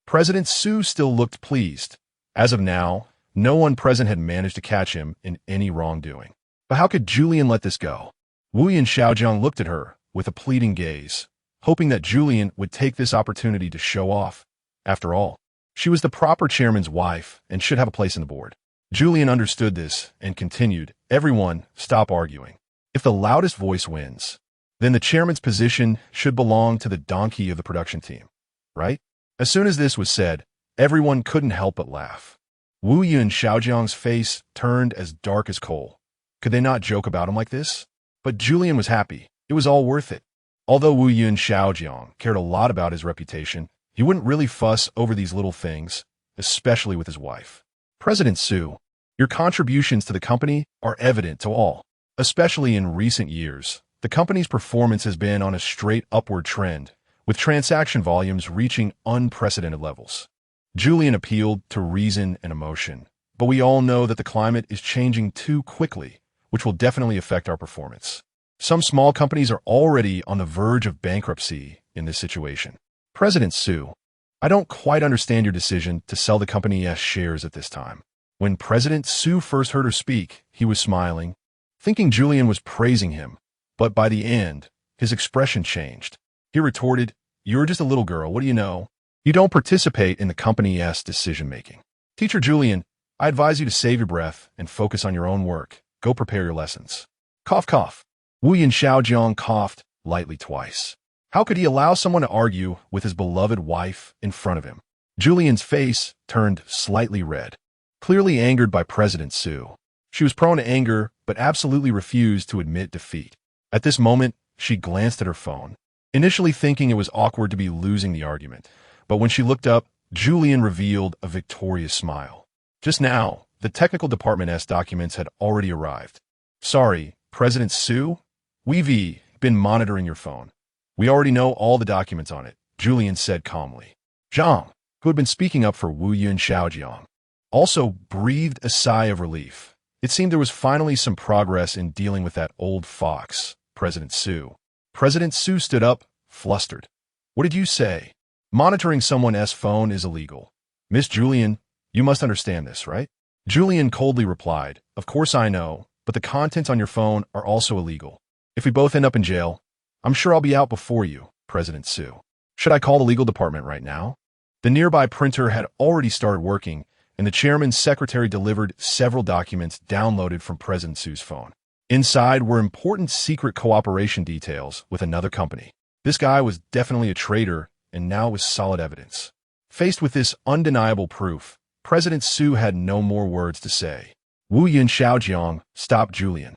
Speaker 1: President Su still looked pleased. As of now, no one present had managed to catch him in any wrongdoing. But how could Julian let this go? Wu Yun Xiaojiang looked at her with a pleading gaze, hoping that Julian would take this opportunity to show off. After all, she was the proper chairman's wife and should have a place on the board. Julian understood this and continued, "Everyone, stop arguing. If the loudest voice wins, then the chairman's position should belong to the donkey of the production team, right?" As soon as this was said, everyone couldn't help but laugh. Wu Yun Xiaojiang's face turned as dark as coal. Could they not joke about him like this? But Julian was happy. It was all worth it. Although Wu Yun Xiaojiang cared a lot about his reputation, he wouldn't really fuss over these little things, especially with his wife. President Su, your contributions to the company are evident to all. Especially in recent years, the company's performance has been on a straight upward trend, with transaction volumes reaching unprecedented levels. Julian appealed to reason and emotion, but we all know that the climate is changing too quickly, which will definitely affect our performance. Some small companies are already on the verge of bankruptcy in this situation. President Su, I don't quite understand your decision to sell the company's shares at this time. When President Su first heard her speak, he was smiling, thinking Julian was praising him, but by the end, his expression changed. He retorted, "You're just a little girl, what do you know? You don't participate in the company's decision-making. Teacher Julian, I advise you to save your breath and focus on your own work. Go prepare your lessons." Cough, cough. Wu Yun Xiaojiang coughed lightly twice. How could he allow someone to argue with his beloved wife in front of him? Julian's face turned slightly red, clearly angered by President Su. She was prone to anger, but absolutely refused to admit defeat. At this moment, she glanced at her phone, initially thinking it was awkward to be losing the argument. But when she looked up, Julian revealed a victorious smile. Just now, the technical department's documents had already arrived. "Sorry, President Su, we've been monitoring your phone. We already know all the documents on it," Julian said calmly. Zhang, who had been speaking up for Wu Yun Xiaojiang, also breathed a sigh of relief. It seemed there was finally some progress in dealing with that old fox, President Su. President Su stood up, flustered. "What did you say? Monitoring someone's phone is illegal. Miss Julian, you must understand this, right?" Julian coldly replied, "Of course I know, but the contents on your phone are also illegal. If we both end up in jail, I'm sure I'll be out before you, President Su. Should I call the legal department right now?" The nearby printer had already started working, and the chairman's secretary delivered several documents downloaded from President Su's phone. Inside were important secret cooperation details with another company. This guy was definitely a traitor, and now was solid evidence. Faced with this undeniable proof, President Su had no more words to say. Wu Yun Xiaojiang stopped Julian.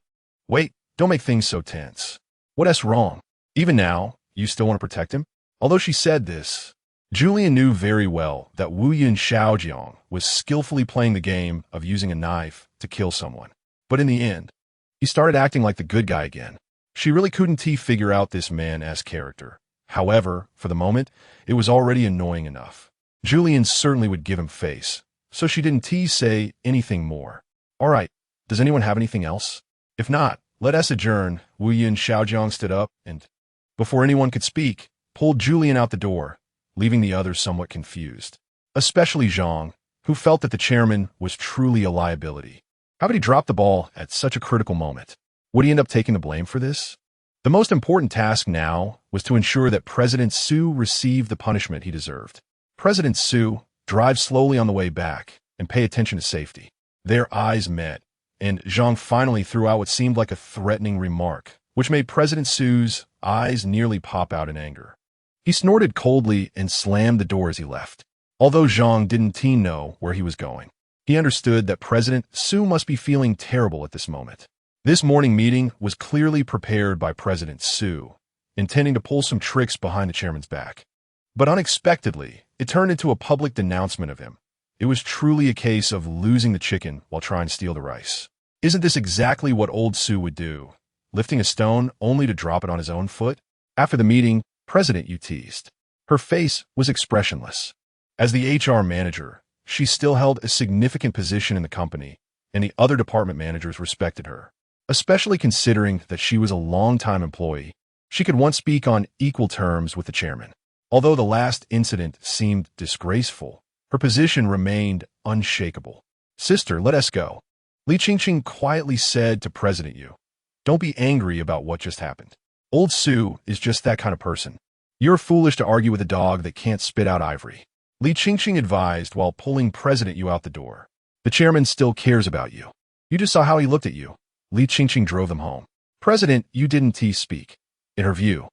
Speaker 1: "Wait, don't make things so tense. What's wrong? Even now, you still want to protect him?" Although she said this, Julian knew very well that Wu Yun Xiaojiang was skillfully playing the game of using a knife to kill someone. But in the end, he started acting like the good guy again. She really couldn't figure out this man's character. However, for the moment, it was already annoying enough. Julian certainly would give him face, so she didn't say anything more. "All right, does anyone have anything else? If not, let us adjourn." Wu Yun Xiaojiang stood up and, before anyone could speak, pulled Julian out the door, leaving the others somewhat confused. Especially Zhang, who felt that the chairman was truly a liability. How could he drop the ball at such a critical moment? Would he end up taking the blame for this? The most important task now was to ensure that President Su received the punishment he deserved. President Su, drive slowly on the way back and pay attention to safety. Their eyes met, and Zhang finally threw out what seemed like a threatening remark, which made President Su's eyes nearly pop out in anger. He snorted coldly and slammed the door as he left. Although Zhang didn't know where he was going, he understood that President Su must be feeling terrible at this moment. This morning meeting was clearly prepared by President Su, intending to pull some tricks behind the chairman's back. But unexpectedly, it turned into a public denouncement of him. It was truly a case of losing the chicken while trying to steal the rice. Isn't this exactly what old Su would do, lifting a stone only to drop it on his own foot? After the meeting, President Yu teased. Her face was expressionless. As the HR manager, she still held a significant position in the company, and the other department managers respected her. especially considering that she was a long-time employee. She could once speak on equal terms with the chairman. Although the last incident seemed disgraceful, her position remained unshakable. "Sister, let us go," Li Qingqing quietly said to President Yu. "Don't be angry about what just happened. Old Su is just that kind of person. You're foolish to argue with a dog that can't spit out ivory," Li Qingqing advised while pulling President Yu out the door. "The chairman still cares about you. You just saw how he looked at you." Li Qingqing drove them home. President Yu didn't speak. In her view,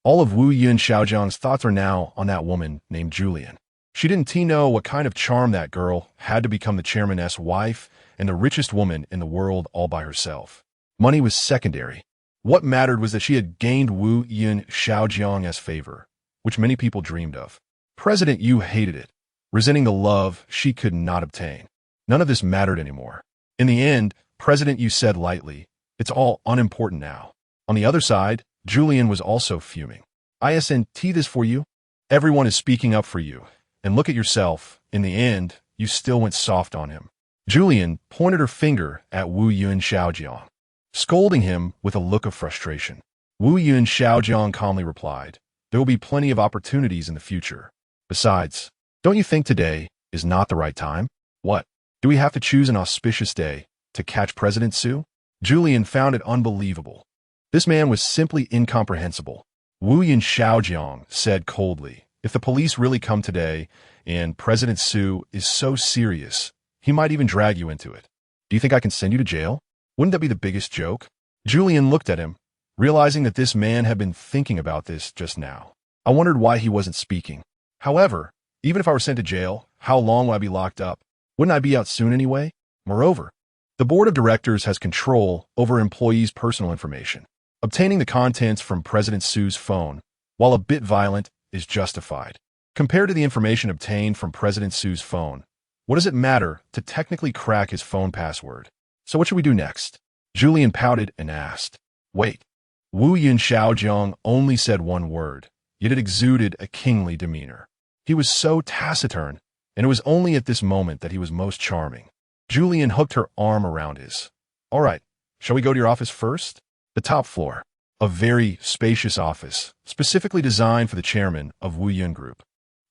Speaker 1: all of Wu Yun Xiaojiang's thoughts are now on that woman named Julian. She didn't know what kind of charm that girl had to become the chairman's wife and the richest woman in the world all by herself. Money was secondary. What mattered was that she had gained Wu Yun Xiaojiang's favor, which many people dreamed of. President Yu hated it, resenting the love she could not obtain. None of this mattered anymore. In the end, President Yu said lightly, "It's all unimportant now." On the other side, Julian was also fuming. "Isn't this for you? Everyone is speaking up for you. And look at yourself. In the end, you still went soft on him." Julian pointed her finger at Wu Yun Xiaojiang, scolding him with a look of frustration. Wu Yun Xiaojiang calmly replied, "There will be plenty of opportunities in the future. Besides, don't you think today is not the right time? What? Do we have to choose an auspicious day to catch President Su?" Julian found it unbelievable. This man was simply incomprehensible. Wu Yun Xiaojiang said coldly, "If the police really come today and President Su is so serious, he might even drag you into it. Do you think I can send you to jail? Wouldn't that be the biggest joke?" Julian looked at him, realizing that this man had been thinking about this just now. I wondered why he wasn't speaking. However, even if I were sent to jail, how long would I be locked up? Wouldn't I be out soon anyway? Moreover, the board of directors has control over employees' personal information. Obtaining the contents from President Su's phone, while a bit violent, is justified. Compared to the information obtained from President Su's phone, what does it matter to technically crack his phone password? So what should we do next? Julian pouted and asked. "Wait." Wu Yun Xiaojiang only said one word, yet it exuded a kingly demeanor. He was so taciturn, and it was only at this moment that he was most charming. Julian hooked her arm around his. "All right, shall we go to your office first?" The top floor, a very spacious office, specifically designed for the chairman of Wu Yun Group.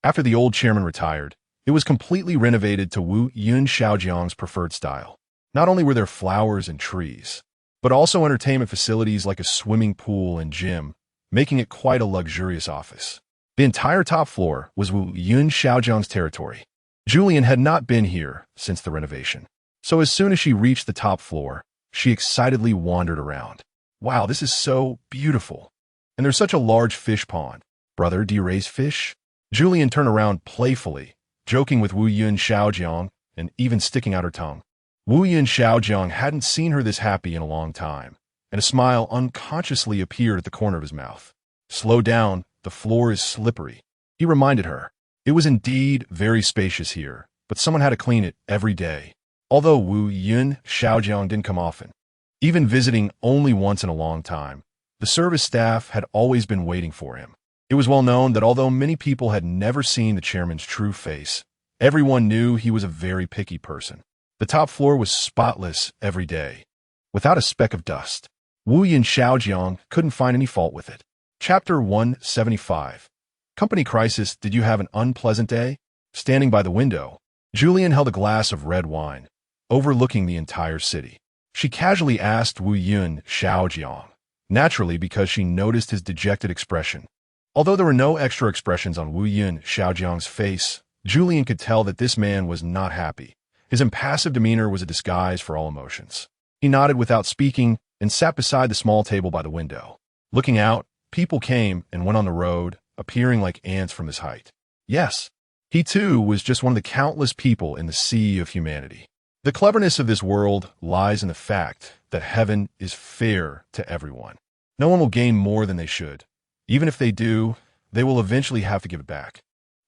Speaker 1: After the old chairman retired, it was completely renovated to Wu Yun Xiaojiang's preferred style. Not only were there flowers and trees, but also entertainment facilities like a swimming pool and gym, making it quite a luxurious office. The entire top floor was Wu Yun Xiaojiang's territory. Julian had not been here since the renovation, so as soon as she reached the top floor, she excitedly wandered around. "Wow, this is so beautiful. And there's such a large fish pond. Brother, do you raise fish?" Julian turned around playfully, joking with Wu Yun Xiaojiang and even sticking out her tongue. Wu Yun Xiaojiang hadn't seen her this happy in a long time, and a smile unconsciously appeared at the corner of his mouth. "Slow down, the floor is slippery," he reminded her. It was indeed very spacious here, but someone had to clean it every day. Although Wu Yun Xiaojiang didn't come often, even visiting only once in a long time, the service staff had always been waiting for him. It was well known that although many people had never seen the chairman's true face, everyone knew he was a very picky person. The top floor was spotless every day, without a speck of dust. Wu Yun Xiaojiang couldn't find any fault with it. Chapter 175. Company crisis. Did you have an unpleasant day? Standing by the window, Julian held a glass of red wine, overlooking the entire city. She casually asked Wu Yun Xiaojiang, naturally because she noticed his dejected expression. Although there were no extra expressions on Wu Yun Xiaojiang's face, Julian could tell that this man was not happy. His impassive demeanor was a disguise for all emotions. He nodded without speaking and sat beside the small table by the window. Looking out, people came and went on the road, appearing like ants from his height. Yes, he too was just one of the countless people in the sea of humanity. The cleverness of this world lies in the fact that heaven is fair to everyone. No one will gain more than they should. Even if they do, they will eventually have to give it back.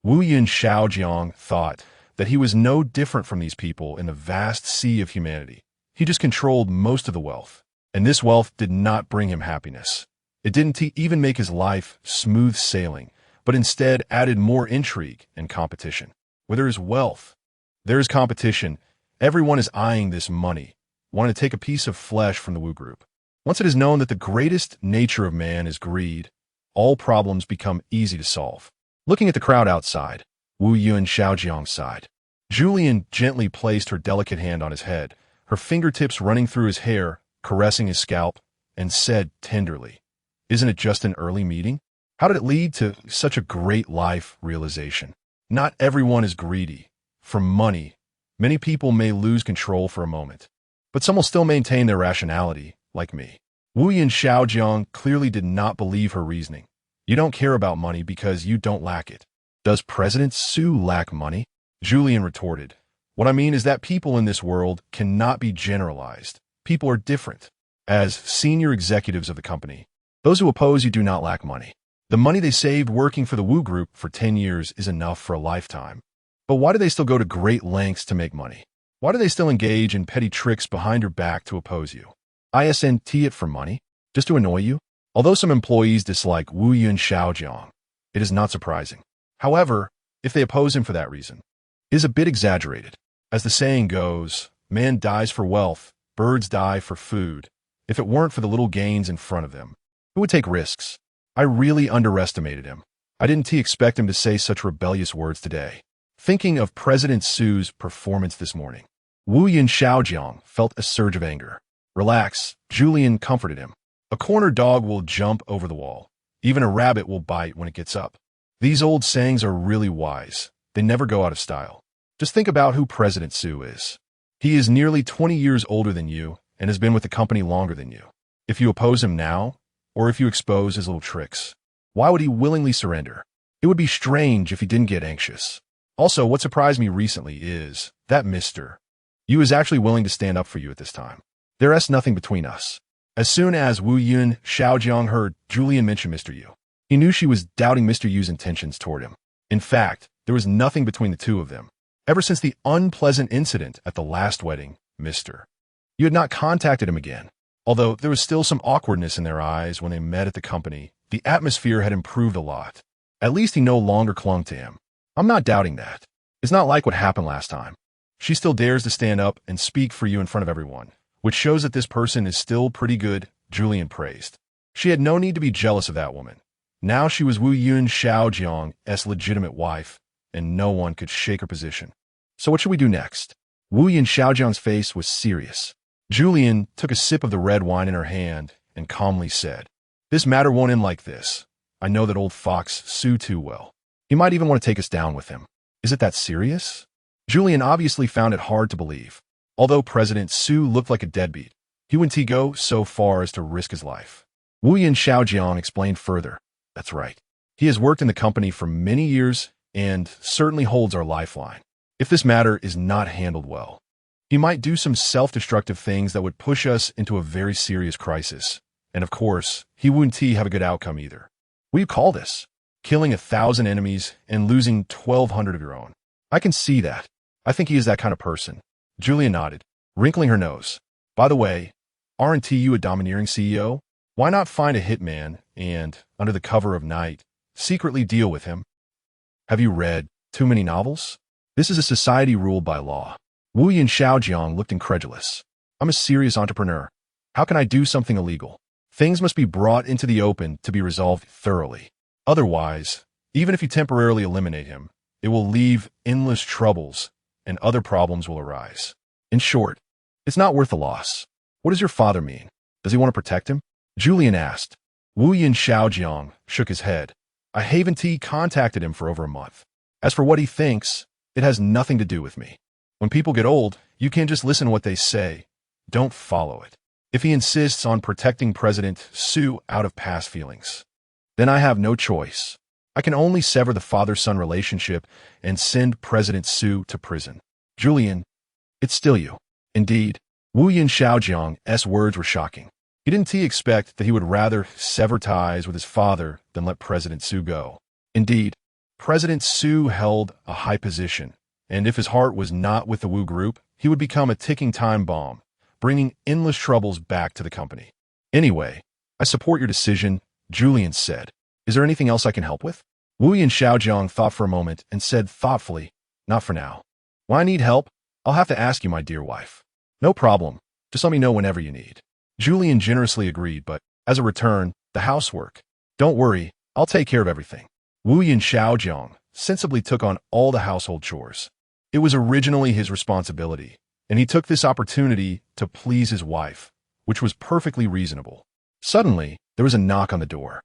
Speaker 1: Wu Yun Xiaojiang thought that he was no different from these people in the vast sea of humanity. He just controlled most of the wealth, and this wealth did not bring him happiness. It didn't even make his life smooth sailing, but instead added more intrigue and competition. Where there is wealth, there is competition. Everyone is eyeing this money, wanted to take a piece of flesh from the Wu group. Once it is known that the greatest nature of man is greed, all problems become easy to solve. Looking at the crowd outside, Wu Yun Xiaojiang sighed. Julian gently placed her delicate hand on his head, her fingertips running through his hair, caressing his scalp, and said tenderly, "Isn't it just an early meeting? How did it lead to such a great life realization? Not everyone is greedy. For money, many people may lose control for a moment, but some will still maintain their rationality, like me." Wu Yin Xiaojiang clearly did not believe her reasoning. "You don't care about money because you don't lack it. Does President Su lack money?" Julian retorted. "What I mean is that people in this world cannot be generalized. People are different. As senior executives of the company, those who oppose you do not lack money. The money they saved working for the Wu Group for 10 years is enough for a lifetime. But why do they still go to great lengths to make money? Why do they still engage in petty tricks behind your back to oppose you? Isn't it for money? Just to annoy you?" Although some employees dislike Wu Yun Xiaojiang, it is not surprising. However, if they oppose him for that reason, it is a bit exaggerated. As the saying goes, man dies for wealth, birds die for food. If it weren't for the little gains in front of them, who would take risks? I really underestimated him. I didn't expect him to say such rebellious words today. Thinking of President Su's performance this morning, Wu Yin Xiaojiang felt a surge of anger. "Relax," Julian comforted him. "A corner dog will jump over the wall. Even a rabbit will bite when it gets up." These old sayings are really wise. They never go out of style. Just think about who President Su is. He is nearly 20 years older than you and has been with the company longer than you. If you oppose him now, or if you expose his little tricks, why would he willingly surrender? It would be strange if he didn't get anxious. Also, what surprised me recently is that Mr. Yu is actually willing to stand up for you at this time. There is nothing between us. As soon as Wu Yun Xiaojiang heard Julian mention Mr. Yu, he knew she was doubting Mr. Yu's intentions toward him. In fact, there was nothing between the two of them. Ever since the unpleasant incident at the last wedding, Mr. Yu had not contacted him again. Although there was still some awkwardness in their eyes when they met at the company, the atmosphere had improved a lot. At least he no longer clung to him. I'm not doubting that. It's not like what happened last time. She still dares to stand up and speak for you in front of everyone, which shows that this person is still pretty good, Julian praised. She had no need to be jealous of that woman. Now she was Wu Yun Xiaojiang's legitimate wife, and no one could shake her position. So what should we do next? Wu Yun Xiaojiang's face was serious. Julian took a sip of the red wine in her hand and calmly said, "This matter won't end like this. I know that old fox Su too well. He might even want to take us down with him. Is it that serious?" Julian obviously found it hard to believe. Although President Su looked like a deadbeat, he wouldn't go so far as to risk his life. Wu Yin Xiaojiang explained further, "That's right. He has worked in the company for many years and certainly holds our lifeline. If this matter is not handled well, he might do some self-destructive things that would push us into a very serious crisis. And of course, he wouldn't have a good outcome either. What do you call this? Killing 1,000 enemies and losing 1,200 of your own. I can see that. I think he is that kind of person." Julia nodded, wrinkling her nose. "By the way, aren't you a domineering CEO? Why not find a hitman and, under the cover of night, secretly deal with him? Have you read too many novels? This is a society ruled by law." Wu Yin Xiaojiang looked incredulous. "I'm a serious entrepreneur. How can I do something illegal? Things must be brought into the open to be resolved thoroughly. Otherwise, even if you temporarily eliminate him, it will leave endless troubles and other problems will arise. In short, it's not worth the loss. What does your father mean? Does he want to protect him?" Julian asked. Wu Yin Xiaojiang shook his head. "I haven't contacted him for over a month. As for what he thinks, it has nothing to do with me. When people get old, you can't just listen to what they say. Don't follow it. If he insists on protecting President Su out of past feelings, then I have no choice. I can only sever the father-son relationship and send President Su to prison." "Julian, it's still you." Indeed, Wu Yin Xiaojiang's words were shocking. He didn't expect that he would rather sever ties with his father than let President Su go. Indeed, President Su held a high position, and if his heart was not with the Wu Group, he would become a ticking time bomb, bringing endless troubles back to the company. "Anyway, I support your decision," Julian said. "Is there anything else I can help with?" Wu Yin Xiaojiang thought for a moment and said thoughtfully, "Not for now. When I need help, I'll have to ask you, my dear wife." "No problem. Just let me know whenever you need. Julian generously agreed, but as a return, the housework. Don't worry, I'll take care of everything. Wu Yin Xiaojiang sensibly took on all the household chores. It was originally his responsibility, and he took this opportunity to please his wife, which was perfectly reasonable. Suddenly, there was a knock on the door,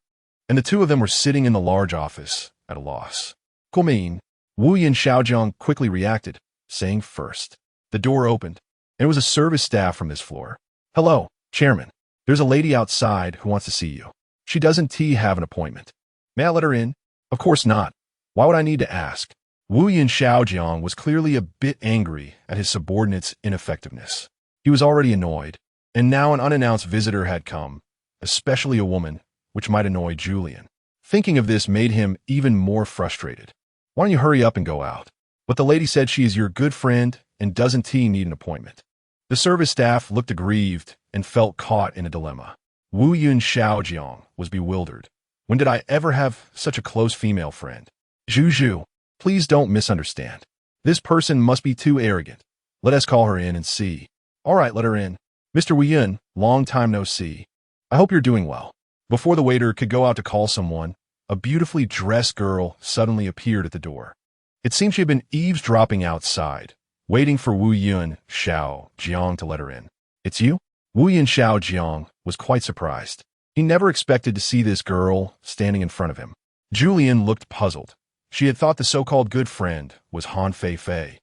Speaker 1: and the two of them were sitting in the large office at a loss. Come in. Wu Yin Xiaojiang quickly reacted, saying first. The door opened, and it was a service staff from this floor. Hello, Chairman. There's a lady outside who wants to see you. She doesn't have an appointment. May I let her in? Of course not. Why would I need to ask? Wu Yin Xiaojiang was clearly a bit angry at his subordinate's ineffectiveness. He was already annoyed, and now an unannounced visitor had come, especially a woman, which might annoy Julian. Thinking of this made him even more frustrated. Why don't you hurry up and go out? But the lady said she is your good friend and doesn't need an appointment. The service staff looked aggrieved and felt caught in a dilemma. Wu Yun Xiaojiang was bewildered. When did I ever have such a close female friend? Zhu, please don't misunderstand. This person must be too arrogant. Let us call her in and see. All right, let her in. Mr. Wu Yun, long time no see. I hope you're doing well. Before the waiter could go out to call someone, a beautifully dressed girl suddenly appeared at the door. It seemed she had been eavesdropping outside, waiting for Wu Yun Xiaojiang to let her in. It's you? Wu Yun Xiaojiang was quite surprised. He never expected to see this girl standing in front of him. Julian looked puzzled. She had thought the so-called good friend was Han Fei Fei.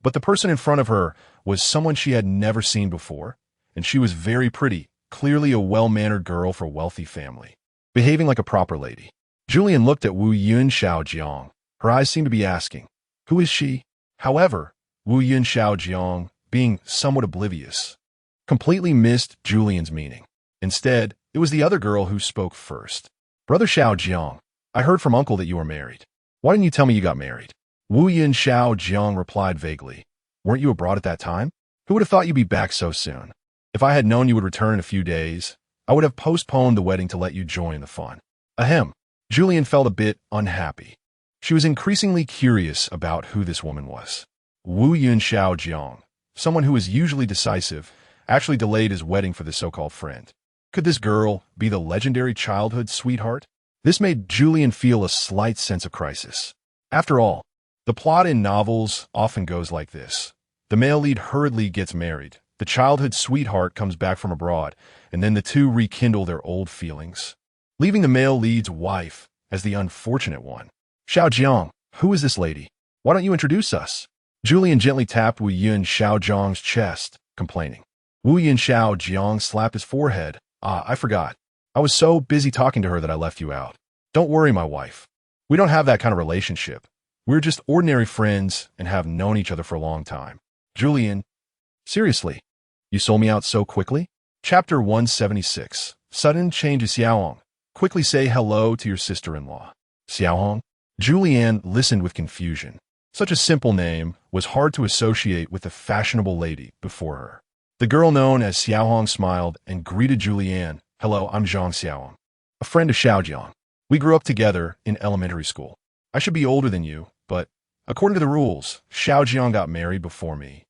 Speaker 1: But the person in front of her was someone she had never seen before, and she was very pretty, clearly a well-mannered girl for a wealthy family, behaving like a proper lady. Julian looked at Wu Yun Xiaojiang. Her eyes seemed to be asking, who is she? However, Wu Yun Xiaojiang, being somewhat oblivious, completely missed Julian's meaning. Instead, it was the other girl who spoke first. Brother Xiaojiang, I heard from Uncle that you were married. Why didn't you tell me you got married? Wu Yin Xiaojiang replied vaguely. Weren't you abroad at that time? Who would have thought you'd be back so soon? If I had known you would return in a few days, I would have postponed the wedding to let you join the fun. Ahem. Julian felt a bit unhappy. She was increasingly curious about who this woman was. Wu Yun Xiaojiang, someone who was usually decisive, actually delayed his wedding for the so-called friend. Could this girl be the legendary childhood sweetheart? This made Julian feel a slight sense of crisis. After all, the plot in novels often goes like this. The male lead hurriedly gets married, the childhood sweetheart comes back from abroad, and then the two rekindle their old feelings, leaving the male lead's wife as the unfortunate one. Xiaojiang, who is this lady? Why don't you introduce us? Julian gently tapped Wu Yun Xiaojiang's chest, complaining. Wu Yun Xiaojiang slapped his forehead. I forgot. I was so busy talking to her that I left you out. Don't worry, my wife. We don't have that kind of relationship. We're just ordinary friends and have known each other for a long time. Julian, seriously, you sold me out so quickly? Chapter 176. Sudden change of Xiaohong. Quickly say hello to your sister-in-law. Xiaohong? Julian listened with confusion. Such a simple name was hard to associate with the fashionable lady before her. The girl known as Xiaohong smiled and greeted Julian. Hello, I'm Zhang Xiaohong, a friend of Xiaojiang. We grew up together in elementary school. I should be older than you, but according to the rules, Xiaojiang got married before me,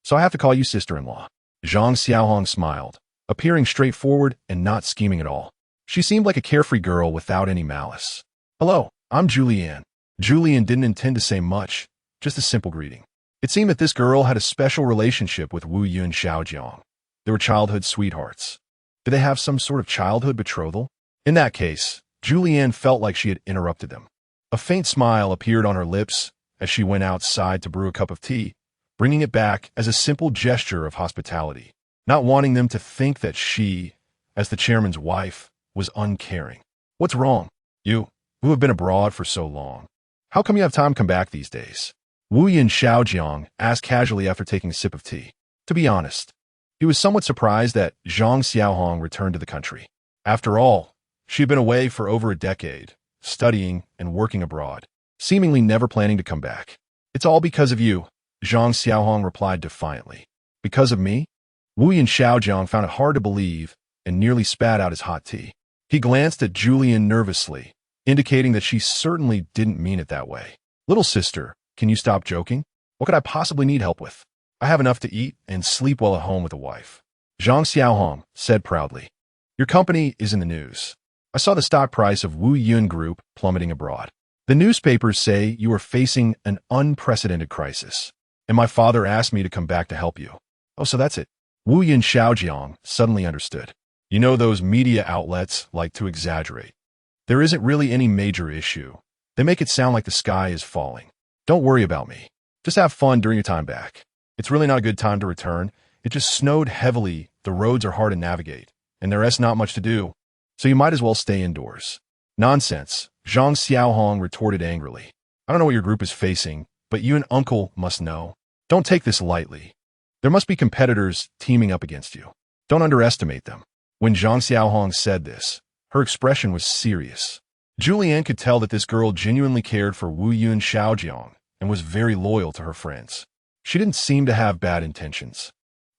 Speaker 1: so I have to call you sister-in-law. Zhang Xiaohong smiled, appearing straightforward and not scheming at all. She seemed like a carefree girl without any malice. Hello, I'm Julian. Julian didn't intend to say much, just a simple greeting. It seemed that this girl had a special relationship with Wu Yun Xiaojiang. They were childhood sweethearts. Did they have some sort of childhood betrothal? In that case, Julianne felt like she had interrupted them. A faint smile appeared on her lips as she went outside to brew a cup of tea, bringing it back as a simple gesture of hospitality, not wanting them to think that she, as the chairman's wife, was uncaring. What's wrong? You, who have been abroad for so long. How come you have time to come back these days? Wu Yin Xiaojiang asked casually after taking a sip of tea. To be honest, he was somewhat surprised that Zhang Xiaohong returned to the country. After all, she had been away for over a decade, studying and working abroad, seemingly never planning to come back. It's all because of you, Zhang Xiaohong replied defiantly. Because of me? Wu Yin Xiaojiang found it hard to believe and nearly spat out his hot tea. He glanced at Julian nervously, indicating that she certainly didn't mean it that way. Little sister, can you stop joking? What could I possibly need help with? I have enough to eat and sleep well at home with a wife. Zhang Xiaohong said proudly. Your company is in the news. I saw the stock price of Wu Yun Group plummeting abroad. The newspapers say you are facing an unprecedented crisis, and my father asked me to come back to help you. Oh, so that's it. Wu Yun Xiaojiang suddenly understood. You know, those media outlets like to exaggerate. There isn't really any major issue. They make it sound like the sky is falling. Don't worry about me. Just have fun during your time back. It's really not a good time to return. It just snowed heavily, the roads are hard to navigate, and there's not much to do. So you might as well stay indoors. Nonsense, Zhang Xiaohong retorted angrily. I don't know what your group is facing, but you and Uncle must know. Don't take this lightly. There must be competitors teaming up against you. Don't underestimate them. When Zhang Xiaohong said this, her expression was serious. Julianne could tell that this girl genuinely cared for Wu Yun Xiaojiang and was very loyal to her friends. She didn't seem to have bad intentions.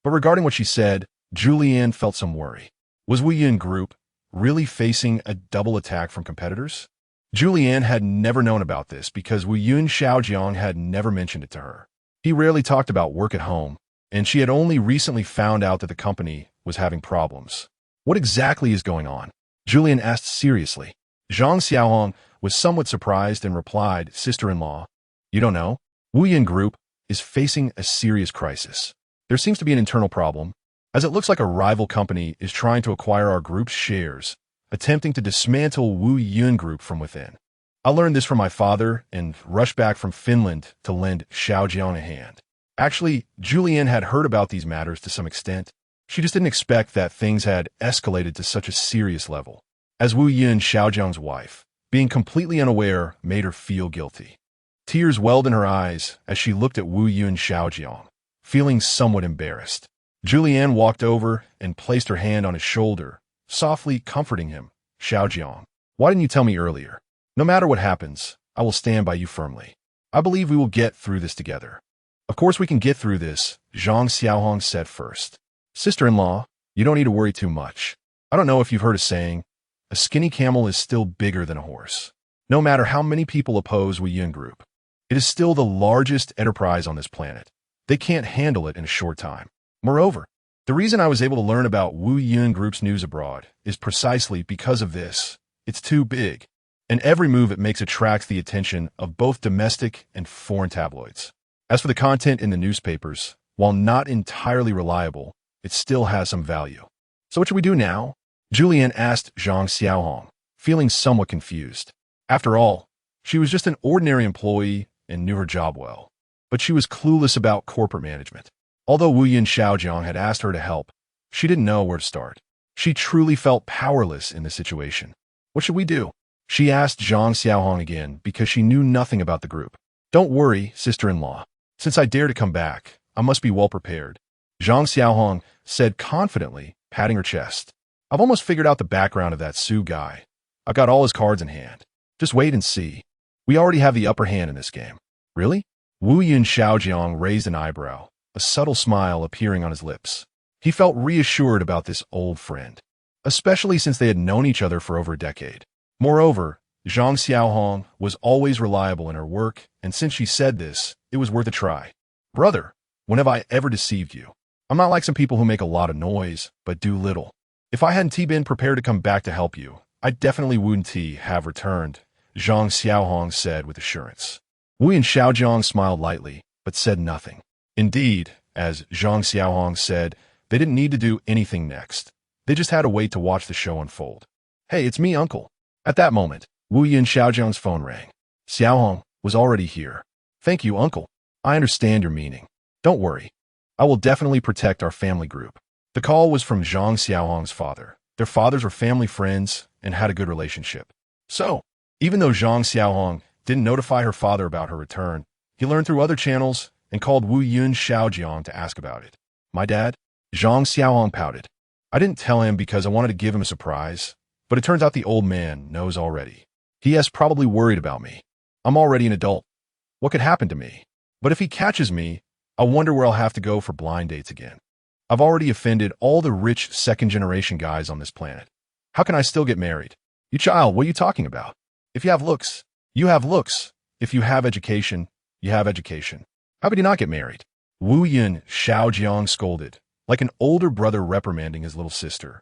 Speaker 1: But regarding what she said, Julianne felt some worry. Was Wu Yun Group really facing a double attack from competitors? Julianne had never known about this because Wu Yun Xiaojiang had never mentioned it to her. He rarely talked about work at home, and she had only recently found out that the company was having problems. What exactly is going on? Julianne asked seriously. Zhang Xiaohong was somewhat surprised and replied, Sister-in-law, you don't know? Wu Yun Group is facing a serious crisis. There seems to be an internal problem, as it looks like a rival company is trying to acquire our group's shares, attempting to dismantle Wu Yun Group from within. I learned this from my father and rushed back from Finland to lend Xiaojiang a hand. Actually, Julianne had heard about these matters to some extent. She just didn't expect that things had escalated to such a serious level. As Wu Yun Xiaojiang's wife, being completely unaware made her feel guilty. Tears welled in her eyes as she looked at Wu Yun Xiaojiang, feeling somewhat embarrassed. Julianne walked over and placed her hand on his shoulder, softly comforting him. Xiaojiang, why didn't you tell me earlier? No matter what happens, I will stand by you firmly. I believe we will get through this together. Of course we can get through this, Zhang Xiaohong said first. Sister-in-law, you don't need to worry too much. I don't know if you've heard a saying, a skinny camel is still bigger than a horse. No matter how many people oppose Wu Yun Group, it is still the largest enterprise on this planet. They can't handle it in a short time. Moreover, the reason I was able to learn about Wu Yun Group's news abroad is precisely because of this. It's too big, and every move it makes attracts the attention of both domestic and foreign tabloids. As for the content in the newspapers, while not entirely reliable, it still has some value. So what should we do now? Julianne asked Zhang Xiaohong, feeling somewhat confused. After all, she was just an ordinary employee and knew her job well. But she was clueless about corporate management. Although Wu Yun Xiaojiang had asked her to help, she didn't know where to start. She truly felt powerless in this situation. What should we do? She asked Zhang Xiaohong again because she knew nothing about the group. Don't worry, sister-in-law. Since I dare to come back, I must be well prepared. Zhang Xiaohong said confidently, patting her chest. I've almost figured out the background of that Su guy. I've got all his cards in hand. Just wait and see. We already have the upper hand in this game. Really? Wu Yun Xiaojiang raised an eyebrow, a subtle smile appearing on his lips. He felt reassured about this old friend, especially since they had known each other for over a decade. Moreover, Zhang Xiaohong was always reliable in her work, and since she said this, it was worth a try. Brother, when have I ever deceived you? I'm not like some people who make a lot of noise, but do little. If I hadn't been prepared to come back to help you, I definitely wouldn't have returned, Zhang Xiaohong said with assurance. Wu Yun Xiaojiang smiled lightly, but said nothing. Indeed, as Zhang Xiaohong said, they didn't need to do anything next. They just had to wait to watch the show unfold. Hey, it's me, Uncle. At that moment, Wu Yun Xiaojiang's phone rang. Xiaohong was already here. Thank you, Uncle. I understand your meaning. Don't worry. I will definitely protect our family group. The call was from Zhang Xiaohong's father. Their fathers were family friends and had a good relationship. So, even though Zhang Xiaohong didn't notify her father about her return, he learned through other channels and called Wu Yun Xiaojiang to ask about it. My dad? Zhang Xiaohong pouted. I didn't tell him because I wanted to give him a surprise, but it turns out the old man knows already. He has probably worried about me. I'm already an adult. What could happen to me? But if he catches me, I wonder where I'll have to go for blind dates again. I've already offended all the rich second-generation guys on this planet. How can I still get married? You child, what are you talking about? If you have looks, you have looks. If you have education, you have education. How could you not get married? Wu Yun Xiaojiang scolded, like an older brother reprimanding his little sister,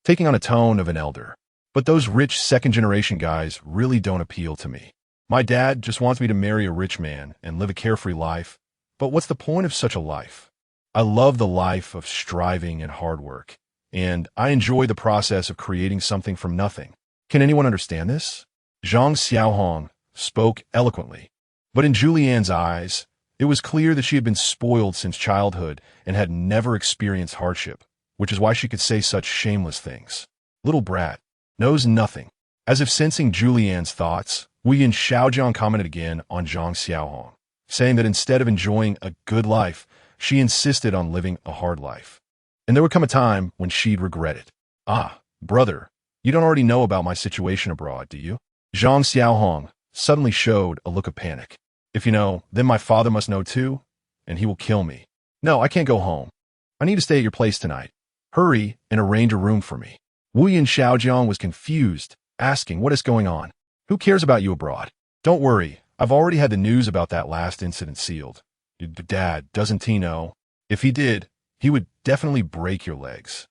Speaker 1: taking on a tone of an elder. But those rich second-generation guys really don't appeal to me. My dad just wants me to marry a rich man and live a carefree life, but what's the point of such a life? I love the life of striving and hard work, and I enjoy the process of creating something from nothing. Can anyone understand this? Zhang Xiaohong spoke eloquently, but in Julianne's eyes, it was clear that she had been spoiled since childhood and had never experienced hardship, which is why she could say such shameless things. Little brat, knows nothing. As if sensing Julianne's thoughts, Wu Yin Shaojiang commented again on Zhang Xiaohong, saying that instead of enjoying a good life, she insisted on living a hard life. And there would come a time when she'd regret it. Ah, brother, you don't already know about my situation abroad, do you? Zhang Xiaohong suddenly showed a look of panic. If you know, then my father must know too, and he will kill me. No, I can't go home. I need to stay at your place tonight. Hurry and arrange a room for me. Wu Yin Shaojiang was confused, asking what is going on. Who cares about you abroad? Don't worry, I've already had the news about that last incident sealed. Dad, doesn't he know? If he did, he would definitely break your legs.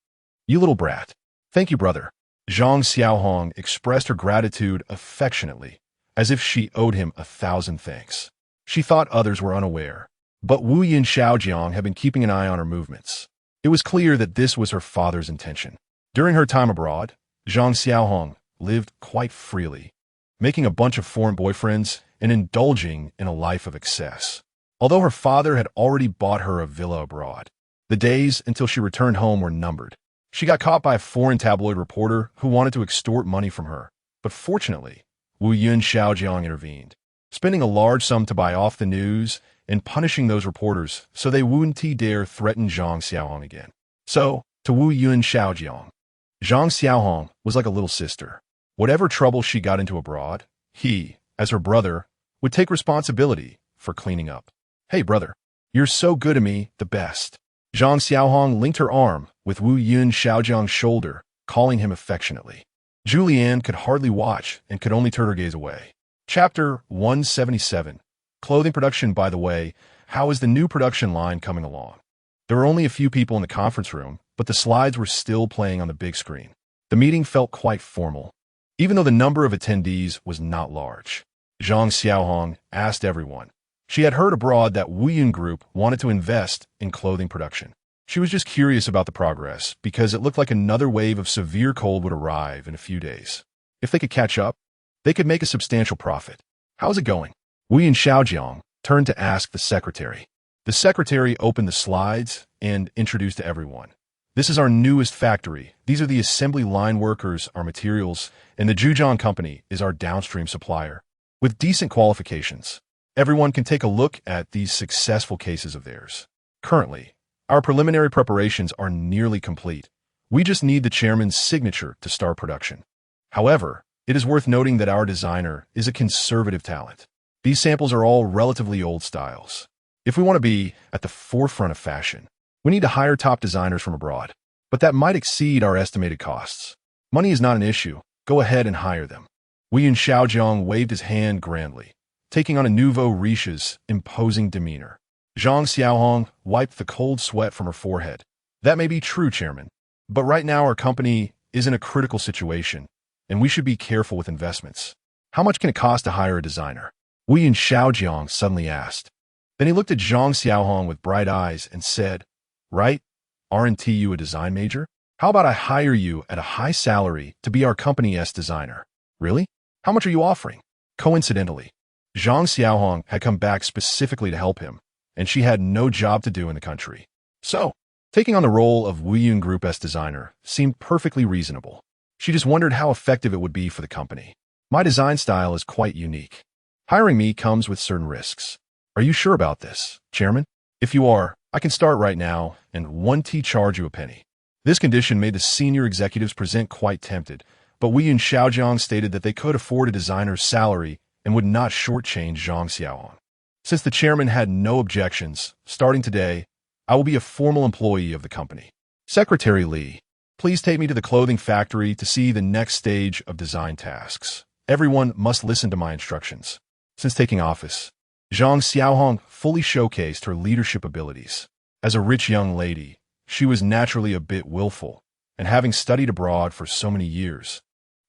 Speaker 1: You little brat. Thank you, brother. Zhang Xiaohong expressed her gratitude affectionately, as if she owed him 1,000 thanks. She thought others were unaware, but Wu Yin Shaojiang had been keeping an eye on her movements. It was clear that this was her father's intention. During her time abroad, Zhang Xiaohong lived quite freely, making a bunch of foreign boyfriends and indulging in a life of excess. Although her father had already bought her a villa abroad, the days until she returned home were numbered. She got caught by a foreign tabloid reporter who wanted to extort money from her, but fortunately, Wu Yun Shaojiang intervened, spending a large sum to buy off the news and punishing those reporters so they wouldn't dare threaten Zhang Xiaohong again. So, to Wu Yun Shaojiang, Zhang Xiaohong was like a little sister. Whatever trouble she got into abroad, he, as her brother, would take responsibility for cleaning up. Hey, brother, you're so good to me, the best. Zhang Xiaohong linked her arm with Wu Yun Shaojiang's shoulder, calling him affectionately. Julianne could hardly watch and could only turn her gaze away. Chapter 177. Clothing production. By the way, how is the new production line coming along? There were only a few people in the conference room, but the slides were still playing on the big screen. The meeting felt quite formal, even though the number of attendees was not large. Zhang Xiaohong asked everyone. She had heard abroad that Wu Yun Group wanted to invest in clothing production. She was just curious about the progress because it looked like another wave of severe cold would arrive in a few days. If they could catch up, they could make a substantial profit. How's it going? Wu Yin Shaojiang turned to ask the secretary. The secretary opened the slides and introduced to everyone. This is our newest factory. These are the assembly line workers, our materials, and the Zhujiang company is our downstream supplier. With decent qualifications, everyone can take a look at these successful cases of theirs. Currently, our preliminary preparations are nearly complete. We just need the chairman's signature to start production. However, it is worth noting that our designer is a conservative talent. These samples are all relatively old styles. If we want to be at the forefront of fashion, we need to hire top designers from abroad. But that might exceed our estimated costs. Money is not an issue. Go ahead and hire them. Wu Yun Shaojiang waved his hand grandly, taking on a nouveau riche's imposing demeanor. Zhang Xiaohong wiped the cold sweat from her forehead. That may be true, Chairman, but right now our company is in a critical situation, and we should be careful with investments. How much can it cost to hire a designer? Wu Yun Shaojiang suddenly asked. Then he looked at Zhang Xiaohong with bright eyes and said, Right? Aren't you a design major? How about I hire you at a high salary to be our company's designer? Really? How much are you offering? Coincidentally, Zhang Xiaohong had come back specifically to help him, and she had no job to do in the country. So, taking on the role of Wu Yun Group's designer seemed perfectly reasonable. She just wondered how effective it would be for the company. My design style is quite unique. Hiring me comes with certain risks. Are you sure about this, Chairman? If you are, I can start right now and won't charge you a penny. This condition made the senior executives present quite tempted, but Wu Yun Shaojiang stated that they could afford a designer's salary and would not shortchange Zhang Xiaohong. Since the chairman had no objections, starting today, I will be a formal employee of the company. Secretary Li, please take me to the clothing factory to see the next stage of design tasks. Everyone must listen to my instructions. Since taking office, Zhang Xiaohong fully showcased her leadership abilities. As a rich young lady, she was naturally a bit willful, and having studied abroad for so many years,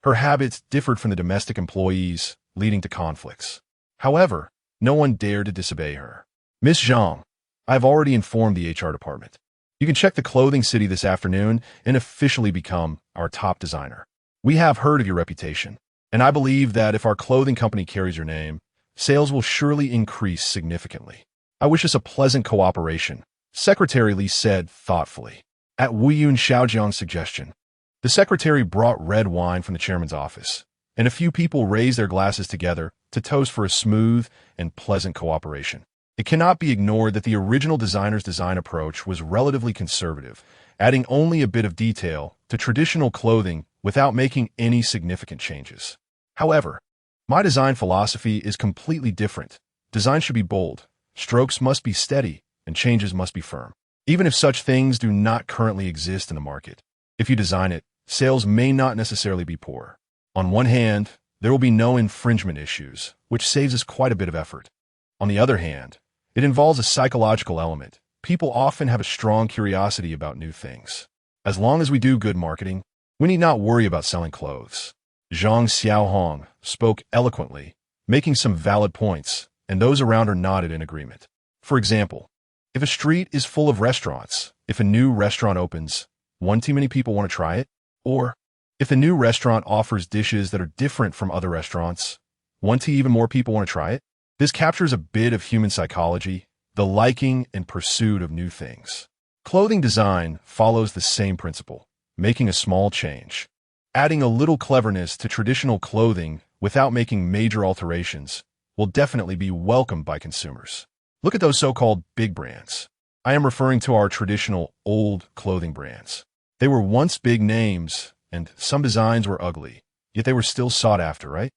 Speaker 1: her habits differed from the domestic employees, leading to conflicts. However, no one dared to disobey her. Miss Zhang, I've already informed the HR department. You can check the clothing city this afternoon and officially become our top designer. We have heard of your reputation, and I believe that if our clothing company carries your name, sales will surely increase significantly. I wish us a pleasant cooperation, Secretary Li said thoughtfully. At Wu Yun Xiaojiang's suggestion, the secretary brought red wine from the chairman's office, and a few people raised their glasses together to toast for a smooth and pleasant cooperation. It cannot be ignored that the original designer's design approach was relatively conservative, adding only a bit of detail to traditional clothing without making any significant changes. However, my design philosophy is completely different. Design should be bold, strokes must be steady, and changes must be firm. Even if such things do not currently exist in the market, if you design it, sales may not necessarily be poor. On one hand, there will be no infringement issues, which saves us quite a bit of effort. On the other hand, it involves a psychological element. People often have a strong curiosity about new things. As long as we do good marketing, we need not worry about selling clothes. Zhang Xiaohong spoke eloquently, making some valid points, and those around her nodded in agreement. For example, if a street is full of restaurants, if a new restaurant opens, one too many people want to try it? Or, if a new restaurant offers dishes that are different from other restaurants, one too even more people want to try it? This captures a bit of human psychology, the liking and pursuit of new things. Clothing design follows the same principle, making a small change. Adding a little cleverness to traditional clothing without making major alterations will definitely be welcomed by consumers. Look at those so-called big brands. I am referring to our traditional old clothing brands. They were once big names, and some designs were ugly, yet they were still sought after, right?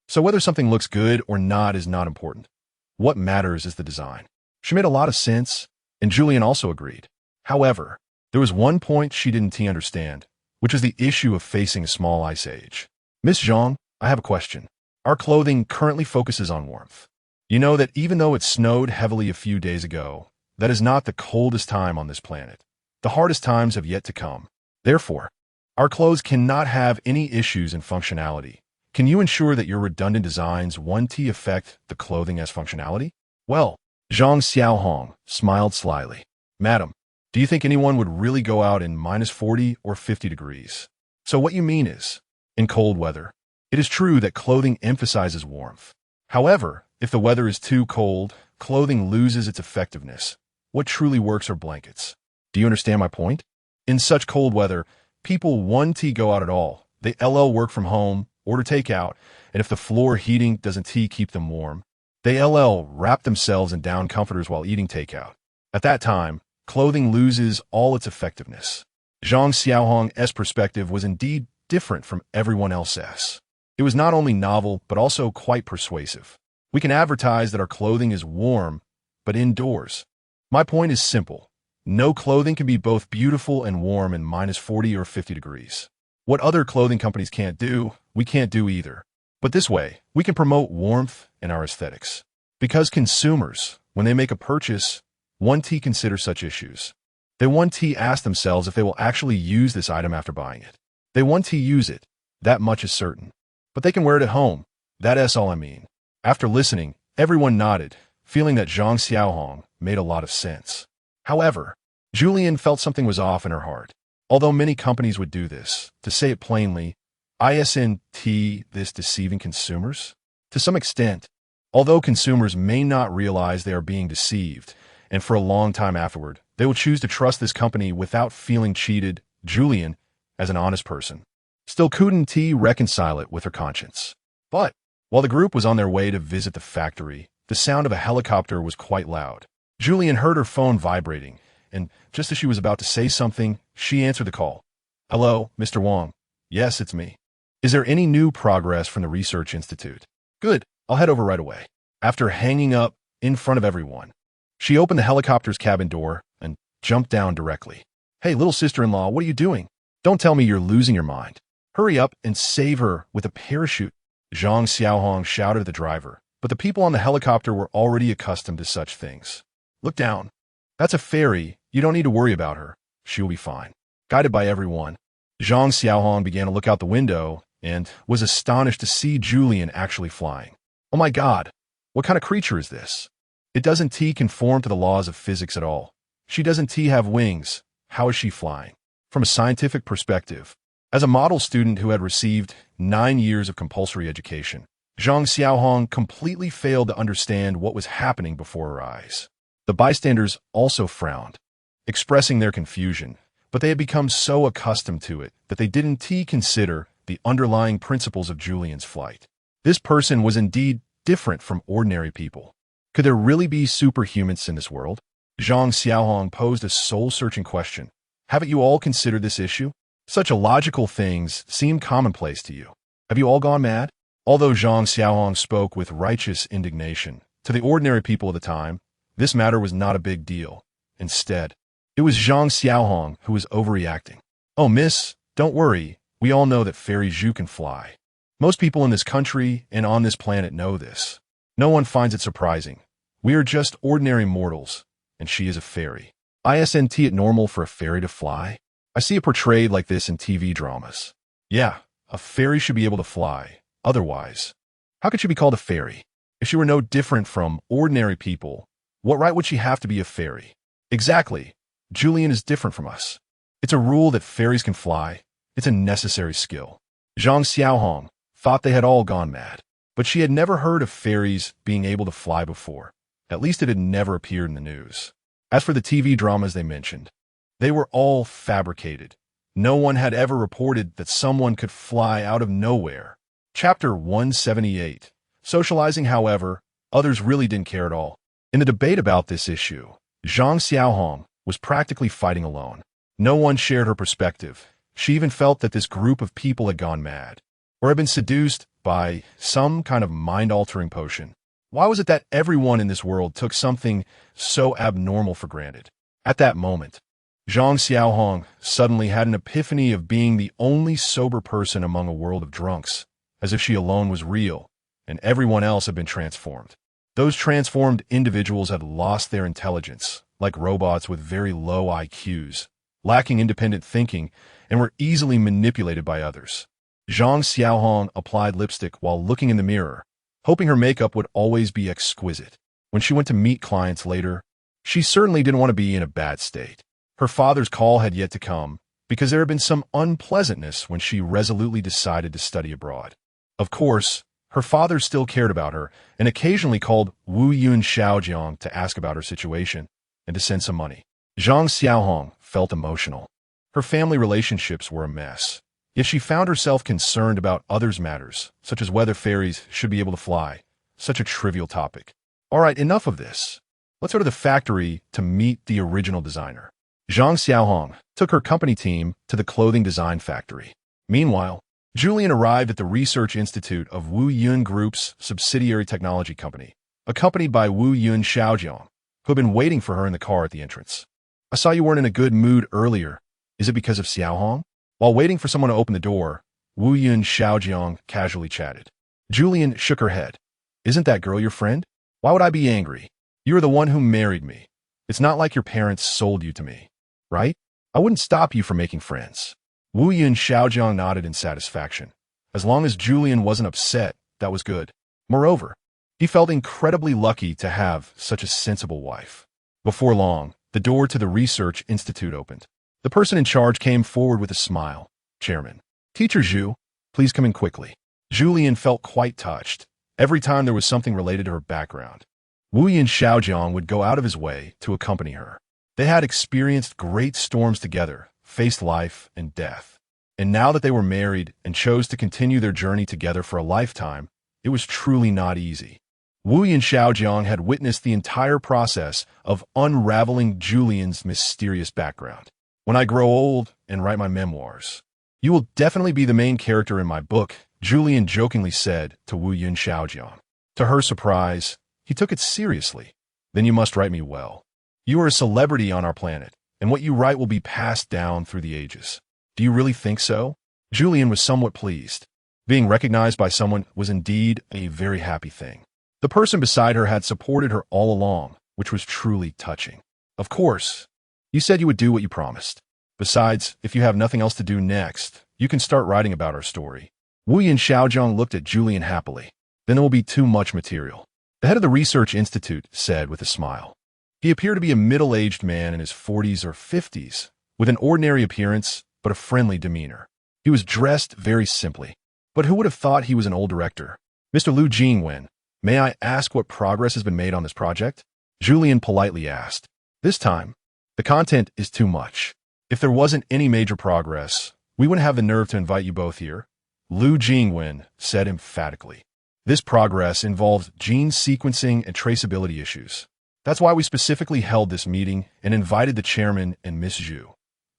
Speaker 1: So whether something looks good or not is not important. What matters is the design. She made a lot of sense, and Julian also agreed. However, there was one point she didn't understand, which is the issue of facing a small ice age. Miss Zhang, I have a question. Our clothing currently focuses on warmth. You know that even though it snowed heavily a few days ago, that is not the coldest time on this planet. The hardest times have yet to come. Therefore, our clothes cannot have any issues in functionality. Can you ensure that your redundant designs 1T affect the clothing as functionality? Well, Zhang Xiaohong smiled slyly. Madam, do you think anyone would really go out in -40 or 50 degrees? So what you mean is, in cold weather, it is true that clothing emphasizes warmth. However, if the weather is too cold, clothing loses its effectiveness. What truly works are blankets. Do you understand my point? In such cold weather, people 1T go out at all. They LL work from home, order takeout, and if the floor heating doesn't keep them warm, they LL wrap themselves in down comforters while eating takeout. At that time, clothing loses all its effectiveness. Zhang Xiaohong's perspective was indeed different from everyone else's. It was not only novel, but also quite persuasive. We can advertise that our clothing is warm, but indoors. My point is simple. No clothing can be both beautiful and warm in -40 or 50 degrees. What other clothing companies can't do, we can't do either. But this way, we can promote warmth in our aesthetics. Because consumers, when they make a purchase, 1T consider such issues. They 1T ask themselves if they will actually use this item after buying it. They 1T use it, that much is certain. But they can wear it at home, that's all I mean. After listening, everyone nodded, feeling that Zhang Xiaohong made a lot of sense. However, Julian felt something was off in her heart. Although many companies would do this, to say it plainly, isn't this deceiving consumers? To some extent, although consumers may not realize they are being deceived, and for a long time afterward, they will choose to trust this company without feeling cheated. Julian, as an honest person, still couldn't reconcile it with her conscience. But while the group was on their way to visit the factory, the sound of a helicopter was quite loud. Julian heard her phone vibrating, and just as she was about to say something, she answered the call. Hello, Mr. Wang. Yes, it's me. Is there any new progress from the Research Institute? Good, I'll head over right away. After hanging up in front of everyone, she opened the helicopter's cabin door and jumped down directly. Hey, little sister-in-law, what are you doing? Don't tell me you're losing your mind. Hurry up and save her with a parachute. Zhang Xiaohong shouted at the driver, but the people on the helicopter were already accustomed to such things. Look down. That's a fairy. You don't need to worry about her. She will be fine. Guided by everyone, Zhang Xiaohong began to look out the window and was astonished to see Julian actually flying. Oh my god, what kind of creature is this? It doesn't conform to the laws of physics at all. She doesn't have wings. How is she flying? From a scientific perspective, as a model student who had received 9 years of compulsory education, Zhang Xiaohong completely failed to understand what was happening before her eyes. The bystanders also frowned, expressing their confusion, but they had become so accustomed to it that they didn't consider the underlying principles of Julian's flight. This person was indeed different from ordinary people. Could there really be superhumans in this world? Zhang Xiaohong posed a soul-searching question. Haven't you all considered this issue? Such illogical things seem commonplace to you. Have you all gone mad? Although Zhang Xiaohong spoke with righteous indignation, to the ordinary people of the time, this matter was not a big deal. Instead, it was Zhang Xiaohong who was overreacting. Oh, miss, don't worry. We all know that fairy Zhu can fly. Most people in this country and on this planet know this. No one finds it surprising. We are just ordinary mortals, and she is a fairy. Isn't it normal for a fairy to fly? I see it portrayed like this in TV dramas. Yeah, a fairy should be able to fly. Otherwise, how could she be called a fairy? If she were no different from ordinary people, what right would she have to be a fairy? Exactly. Julian is different from us. It's a rule that fairies can fly. It's a necessary skill. Zhang Xiaohong thought they had all gone mad, but she had never heard of fairies being able to fly before. At least it had never appeared in the news. As for the TV dramas they mentioned, they were all fabricated. No one had ever reported that someone could fly out of nowhere. Chapter 178. Socializing, however, others really didn't care at all. In the debate about this issue, Zhang Xiaohong was practically fighting alone. No one shared her perspective. She even felt that this group of people had gone mad, or had been seduced by some kind of mind-altering potion. Why was it that everyone in this world took something so abnormal for granted? At that moment, Zhang Xiaohong suddenly had an epiphany of being the only sober person among a world of drunks, as if she alone was real, and everyone else had been transformed. Those transformed individuals had lost their intelligence, like robots with very low IQs, lacking independent thinking, and were easily manipulated by others. Zhang Xiaohong applied lipstick while looking in the mirror, hoping her makeup would always be exquisite. When she went to meet clients later, she certainly didn't want to be in a bad state. Her father's call had yet to come, because there had been some unpleasantness when she resolutely decided to study abroad. Of course, her father still cared about her and occasionally called Wu Yun Xiaojiang to ask about her situation and to send some money. Zhang Xiaohong felt emotional. Her family relationships were a mess, yet she found herself concerned about others' matters, such as whether fairies should be able to fly. Such a trivial topic. All right, enough of this. Let's go to the factory to meet the original designer. Zhang Xiaohong took her company team to the clothing design factory. Meanwhile, Julian arrived at the Research Institute of Wu Yun Group's subsidiary technology company, accompanied by Wu Yun Xiaojiang, who had been waiting for her in the car at the entrance. I saw you weren't in a good mood earlier. Is it because of Xiaohong? While waiting for someone to open the door, Wu Yun Xiaojiang casually chatted. Julian shook her head. Isn't that girl your friend? Why would I be angry? You are the one who married me. It's not like your parents sold you to me, right? I wouldn't stop you from making friends. Wu Yun Xiaojiang nodded in satisfaction. As long as Julian wasn't upset, that was good. Moreover, he felt incredibly lucky to have such a sensible wife. Before long, the door to the Research Institute opened. The person in charge came forward with a smile. Chairman. Teacher Zhu, please come in quickly. Julian felt quite touched. Every time there was something related to her background, Wu Yun Xiaojiang would go out of his way to accompany her. They had experienced great storms together, faced life and death. And now that they were married and chose to continue their journey together for a lifetime, it was truly not easy. Wu Yun Xiaojiang had witnessed the entire process of unraveling Julian's mysterious background. When I grow old and write my memoirs, you will definitely be the main character in my book, Julian jokingly said to Wu Yun Xiaojiang. To her surprise, he took it seriously. Then you must write me well. You are a celebrity on our planet, and what you write will be passed down through the ages. Do you really think so? Julian was somewhat pleased. Being recognized by someone was indeed a very happy thing. The person beside her had supported her all along, which was truly touching. Of course, you said you would do what you promised. Besides, if you have nothing else to do next, you can start writing about our story. Wu Yin Xiaojiang looked at Julian happily. Then it will be too much material. The head of the research institute said with a smile. He appeared to be a middle-aged man in his 40s or 50s, with an ordinary appearance but a friendly demeanor. He was dressed very simply. But who would have thought he was an old director? Mr. Lu Jingwen, may I ask what progress has been made on this project? Julian politely asked. This time, the content is too much. If there wasn't any major progress, we wouldn't have the nerve to invite you both here, Lu Jingwen said emphatically. This progress involves gene sequencing and traceability issues. That's why we specifically held this meeting and invited the chairman and Miss Zhu.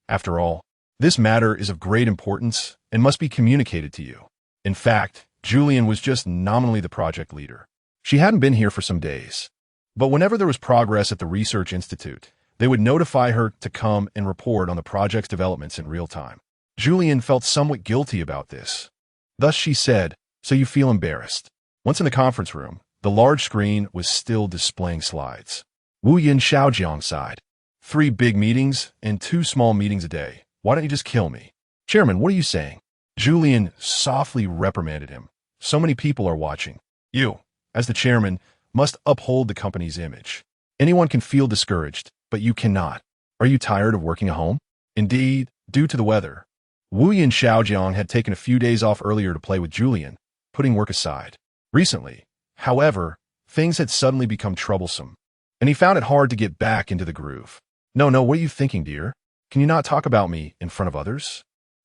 Speaker 1: After all, this matter is of great importance and must be communicated to you. In fact, Julian was just nominally the project leader. She hadn't been here for some days. But whenever there was progress at the Research Institute, they would notify her to come and report on the project's developments in real time. Julian felt somewhat guilty about this. Thus she said, "So you feel embarrassed." Once in the conference room, the large screen was still displaying slides. Wu Yin Xiaojiang sighed. 3 big meetings and 2 small meetings a day. Why don't you just kill me? Chairman, what are you saying? Julian softly reprimanded him. So many people are watching. You, as the chairman, must uphold the company's image. Anyone can feel discouraged, but you cannot. Are you tired of working at home? Indeed, due to the weather. Wu Yin Xiaojiang had taken a few days off earlier to play with Julian, putting work aside. Recently, however, things had suddenly become troublesome, and he found it hard to get back into the groove. No, what are you thinking, dear? Can you not talk about me in front of others?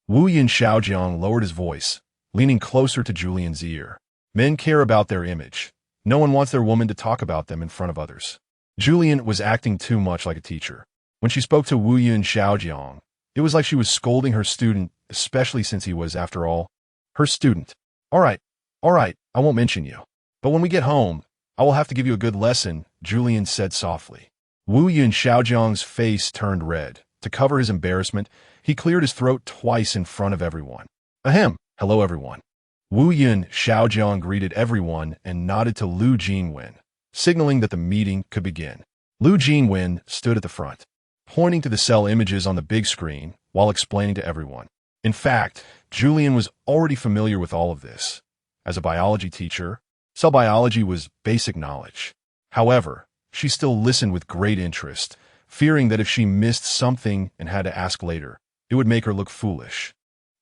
Speaker 1: Wu Yin Xiaojiang lowered his voice, leaning closer to Julian's ear. Men care about their image. No one wants their woman to talk about them in front of others. Julian was acting too much like a teacher. When she spoke to Wu Yin Xiaojiang, it was like she was scolding her student, especially since he was, after all, her student. All right, I won't mention you. But when we get home, I will have to give you a good lesson, Julian said softly. Wu Yin Xiaojiang's face turned red. To cover his embarrassment, he cleared his throat twice in front of everyone. Ahem, hello everyone. Wu Yin Xiaojiang greeted everyone and nodded to Lu Jingwen, signaling that the meeting could begin. Lu Jingwen stood at the front, pointing to the cell images on the big screen while explaining to everyone. In fact, Julian was already familiar with all of this. As a biology teacher, cell biology was basic knowledge. However, she still listened with great interest, fearing that if she missed something and had to ask later, it would make her look foolish.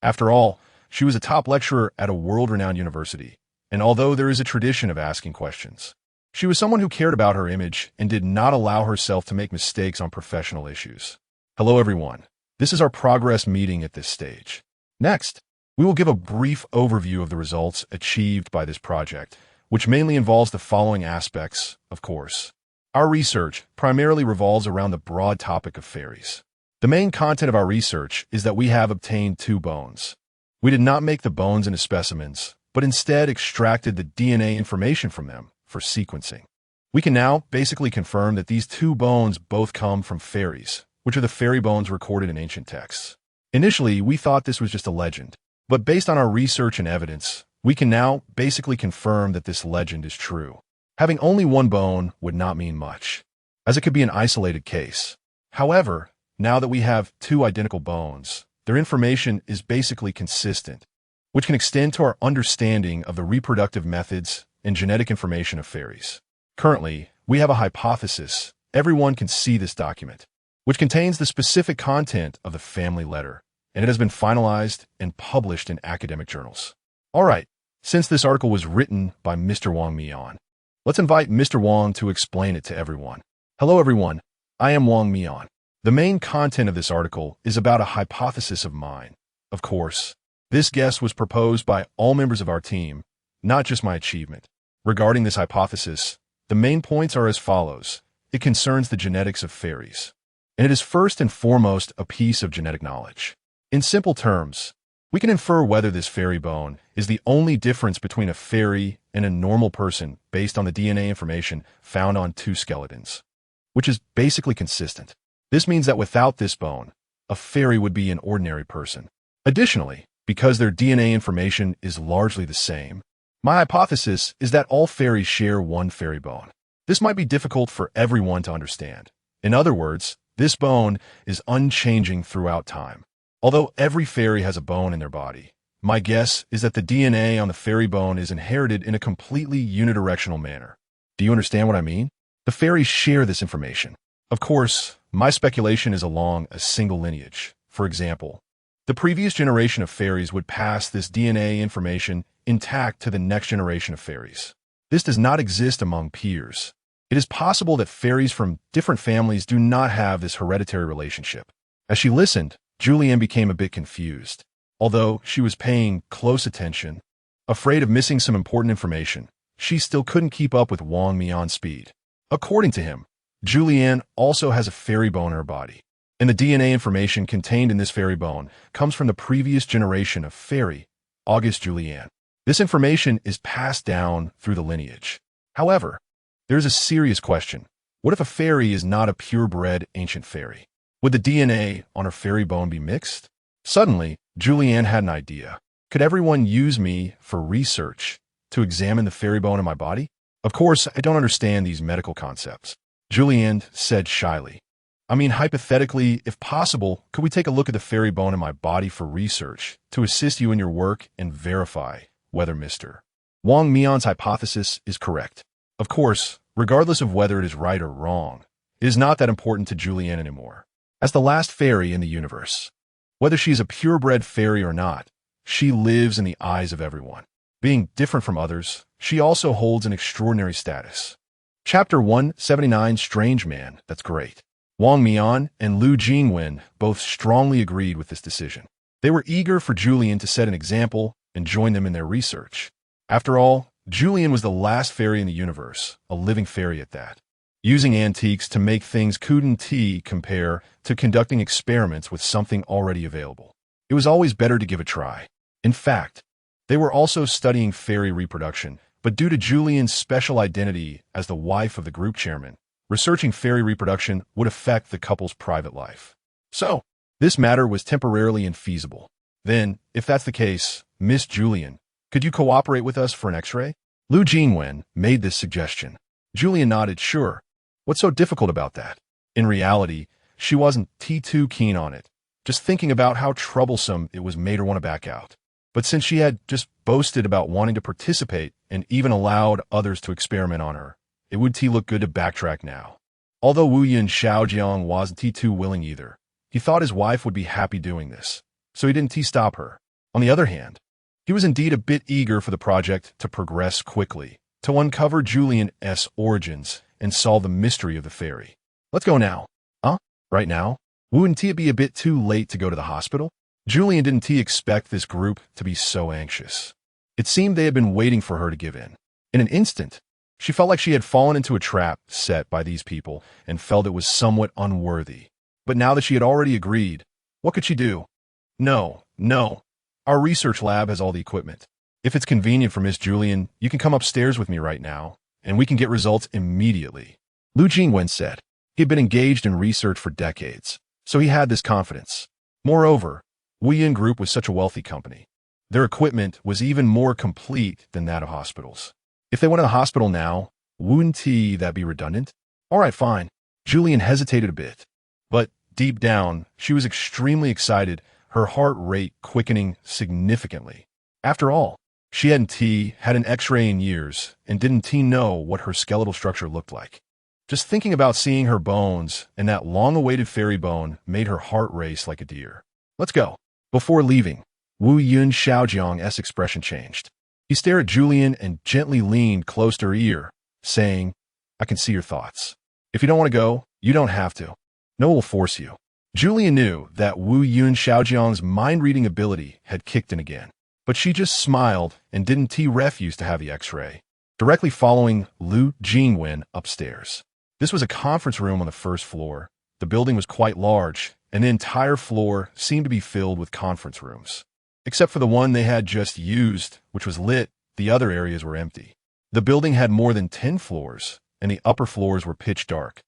Speaker 1: After all, she was a top lecturer at a world-renowned university, and although there is a tradition of asking questions, she was someone who cared about her image and did not allow herself to make mistakes on professional issues. Hello everyone. This is our progress meeting at this stage. Next, we will give a brief overview of the results achieved by this project, which mainly involves the following aspects, of course. Our research primarily revolves around the broad topic of fairies. The main content of our research is that we have obtained 2 bones. We did not make the bones into specimens, but instead extracted the DNA information from them for sequencing. We can now basically confirm that these 2 bones both come from fairies, which are the fairy bones recorded in ancient texts. Initially, we thought this was just a legend, but based on our research and evidence, we can now basically confirm that this legend is true. Having only 1 bone would not mean much, as it could be an isolated case. However, now that we have 2 identical bones, their information is basically consistent, which can extend to our understanding of the reproductive methods and genetic information of fairies. Currently, we have a hypothesis. Everyone can see this document, which contains the specific content of the family letter, and it has been finalized and published in academic journals. All right, since this article was written by Mr. Wang Mian, let's invite Mr. Wang to explain it to everyone. Hello everyone, I am Wang Mian. The main content of this article is about a hypothesis of mine. Of course, this guess was proposed by all members of our team, not just my achievement. Regarding this hypothesis, the main points are as follows. It concerns the genetics of fairies, and it is first and foremost a piece of genetic knowledge. In simple terms, we can infer whether this fairy bone is the only difference between a fairy and a normal person based on the DNA information found on 2 skeletons, which is basically consistent. This means that without this bone, a fairy would be an ordinary person. Additionally, because their DNA information is largely the same, my hypothesis is that all fairies share 1 fairy bone. This might be difficult for everyone to understand. In other words, This bone is unchanging throughout time. Although every fairy has a bone in their body, my guess is that the DNA on the fairy bone is inherited in a completely unidirectional manner. Do you understand what I mean? The fairies share this information. Of course, my speculation is along a single lineage. For example, the previous generation of fairies would pass this DNA information intact to the next generation of fairies. This does not exist among peers. It is possible that fairies from different families do not have this hereditary relationship. As she listened, Julianne became a bit confused. Although she was paying close attention, afraid of missing some important information, she still couldn't keep up with Wang Mian's speed. According to him, Julianne also has a fairy bone in her body, and the DNA information contained in this fairy bone comes from the previous generation of fairy, August Julianne. This information is passed down through the lineage. However, there is a serious question. What if a fairy is not a purebred ancient fairy? Would the DNA on her fairy bone be mixed? Suddenly, Julianne had an idea. Could everyone use me for research to examine the fairy bone in my body? Of course, I don't understand these medical concepts, Julianne said shyly. I mean, hypothetically, if possible, could we take a look at the fairy bone in my body for research to assist you in your work and verify whether Mr. Wang Mian's hypothesis is correct? Of course, regardless of whether it is right or wrong, it is not that important to Julianne anymore. As the last fairy in the universe, whether she is a purebred fairy or not, she lives in the eyes of everyone. Being different from others, she also holds an extraordinary status. Chapter 179, Strange Man. That's great. Wang Mian and Lu Jingwen both strongly agreed with this decision. They were eager for Julian to set an example and join them in their research. After all, Julian was the last fairy in the universe, a living fairy at that. Using antiques to make things couldn't compare to conducting experiments with something already available. It was always better to give a try. In fact, they were also studying fairy reproduction, but due to Julian's special identity as the wife of the group chairman, researching fairy reproduction would affect the couple's private life. So, this matter was temporarily infeasible. Then, if that's the case, Miss Julian, could you cooperate with us for an X-ray? Lu Jingwen made this suggestion. Julian nodded, sure. What's so difficult about that? In reality, she wasn't too keen on it. Just thinking about how troublesome it was made her want to back out. But since she had just boasted about wanting to participate and even allowed others to experiment on her, it would look good to backtrack now. Although Wu Yun Xiaojiang wasn't too willing either, he thought his wife would be happy doing this, so he didn't stop her. On the other hand, he was indeed a bit eager for the project to progress quickly, to uncover Julian's origins and solve the mystery of the fairy. Let's go now. Huh? Right now? Wouldn't it be a bit too late to go to the hospital? Julian didn't expect this group to be so anxious. It seemed they had been waiting for her to give in. In an instant, she felt like she had fallen into a trap set by these people and felt it was somewhat unworthy. But now that she had already agreed, what could she do? No. Our research lab has all the equipment. If it's convenient for Miss Julian, you can come upstairs with me right now, and we can get results immediately. Lu Jingwen said. He had been engaged in research for decades, so he had this confidence. Moreover, Wuyin Group was such a wealthy company. Their equipment was even more complete than that of hospitals. If they went to the hospital now, wouldn't that be redundant? All right, fine. Julian hesitated a bit. But deep down, she was extremely excited, her heart rate quickening significantly. After all, she hadn't had an X-ray in years and didn't know what her skeletal structure looked like. Just thinking about seeing her bones and that long-awaited fairy bone made her heart race like a deer. Let's go. Before leaving, Wu Yun Xiaojiang's expression changed. He stared at Julian and gently leaned close to her ear, saying, I can see your thoughts. If you don't want to go, you don't have to. No one will force you. Julian knew that Wu Yun Xiaojiang's mind-reading ability had kicked in again, but she just smiled and didn't refuse to have the X-ray, directly following Lu Jingwen upstairs. This was a conference room on the first floor. The building was quite large, and the entire floor seemed to be filled with conference rooms. Except for the one they had just used, which was lit, the other areas were empty. The building had more than 10 floors, and the upper floors were pitch dark.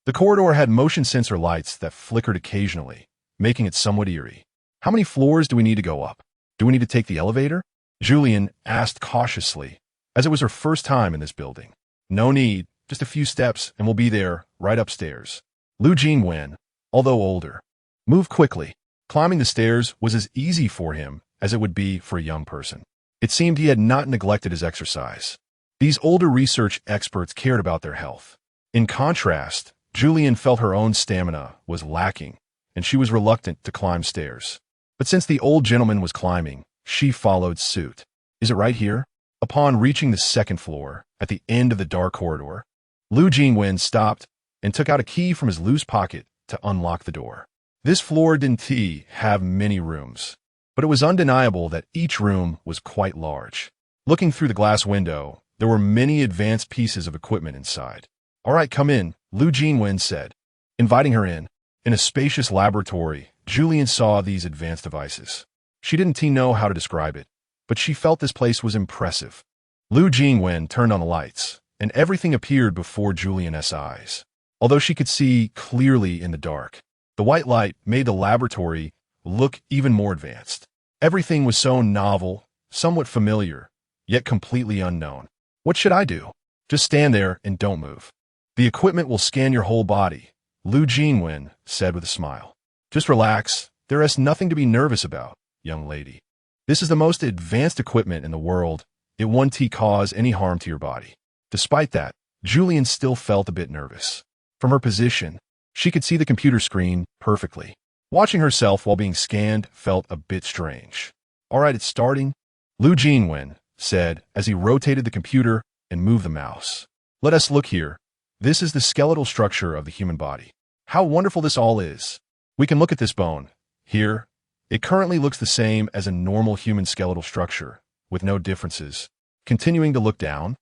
Speaker 1: The corridor had motion sensor lights that flickered occasionally, making it somewhat eerie. How many floors do we need to go up? Do we need to take the elevator? Julian asked cautiously, as it was her first time in this building. No need, just a few steps and we'll be there, right upstairs. Lu Jingwen, although older. Move quickly. Climbing the stairs was as easy for him as it would be for a young person. It seemed he had not neglected his exercise. These older research experts cared about their health. In contrast, Julian felt her own stamina was lacking, and she was reluctant to climb stairs. But since the old gentleman was climbing, she followed suit. Is it right here? Upon reaching the second floor, at the end of the dark corridor, Lu-Jin-Wen stopped and took out a key from his loose pocket to unlock the door. This floor didn't have many rooms, but it was undeniable that each room was quite large. Looking through the glass window, there were many advanced pieces of equipment inside. "All right, come in," Lu-Jin-Wen said, inviting her in. In a spacious laboratory, Julian saw these advanced devices. She didn't know how to describe it, but she felt this place was impressive. Lu-Jin-Wen turned on the lights, and everything appeared before Julian's eyes. Although she could see clearly in the dark, the white light made the laboratory look even more advanced. Everything was so novel, somewhat familiar, yet completely unknown. "What should I do?" "Just stand there and don't move. The equipment will scan your whole body," Lu-Jin-Wen said with a smile. "Just relax. There is nothing to be nervous about, young lady. This is the most advanced equipment in the world. It won't cause any harm to your body." Despite that, Julian still felt a bit nervous. From her position, she could see the computer screen perfectly. Watching herself while being scanned felt a bit strange. "All right, it's starting," Lu-Jin-Wen said as he rotated the computer and moved the mouse. "Let us look here. This is the skeletal structure of the human body. How wonderful this all is. We can look at this bone. Here, it currently looks the same as a normal human skeletal structure, with no differences. Continuing to look down,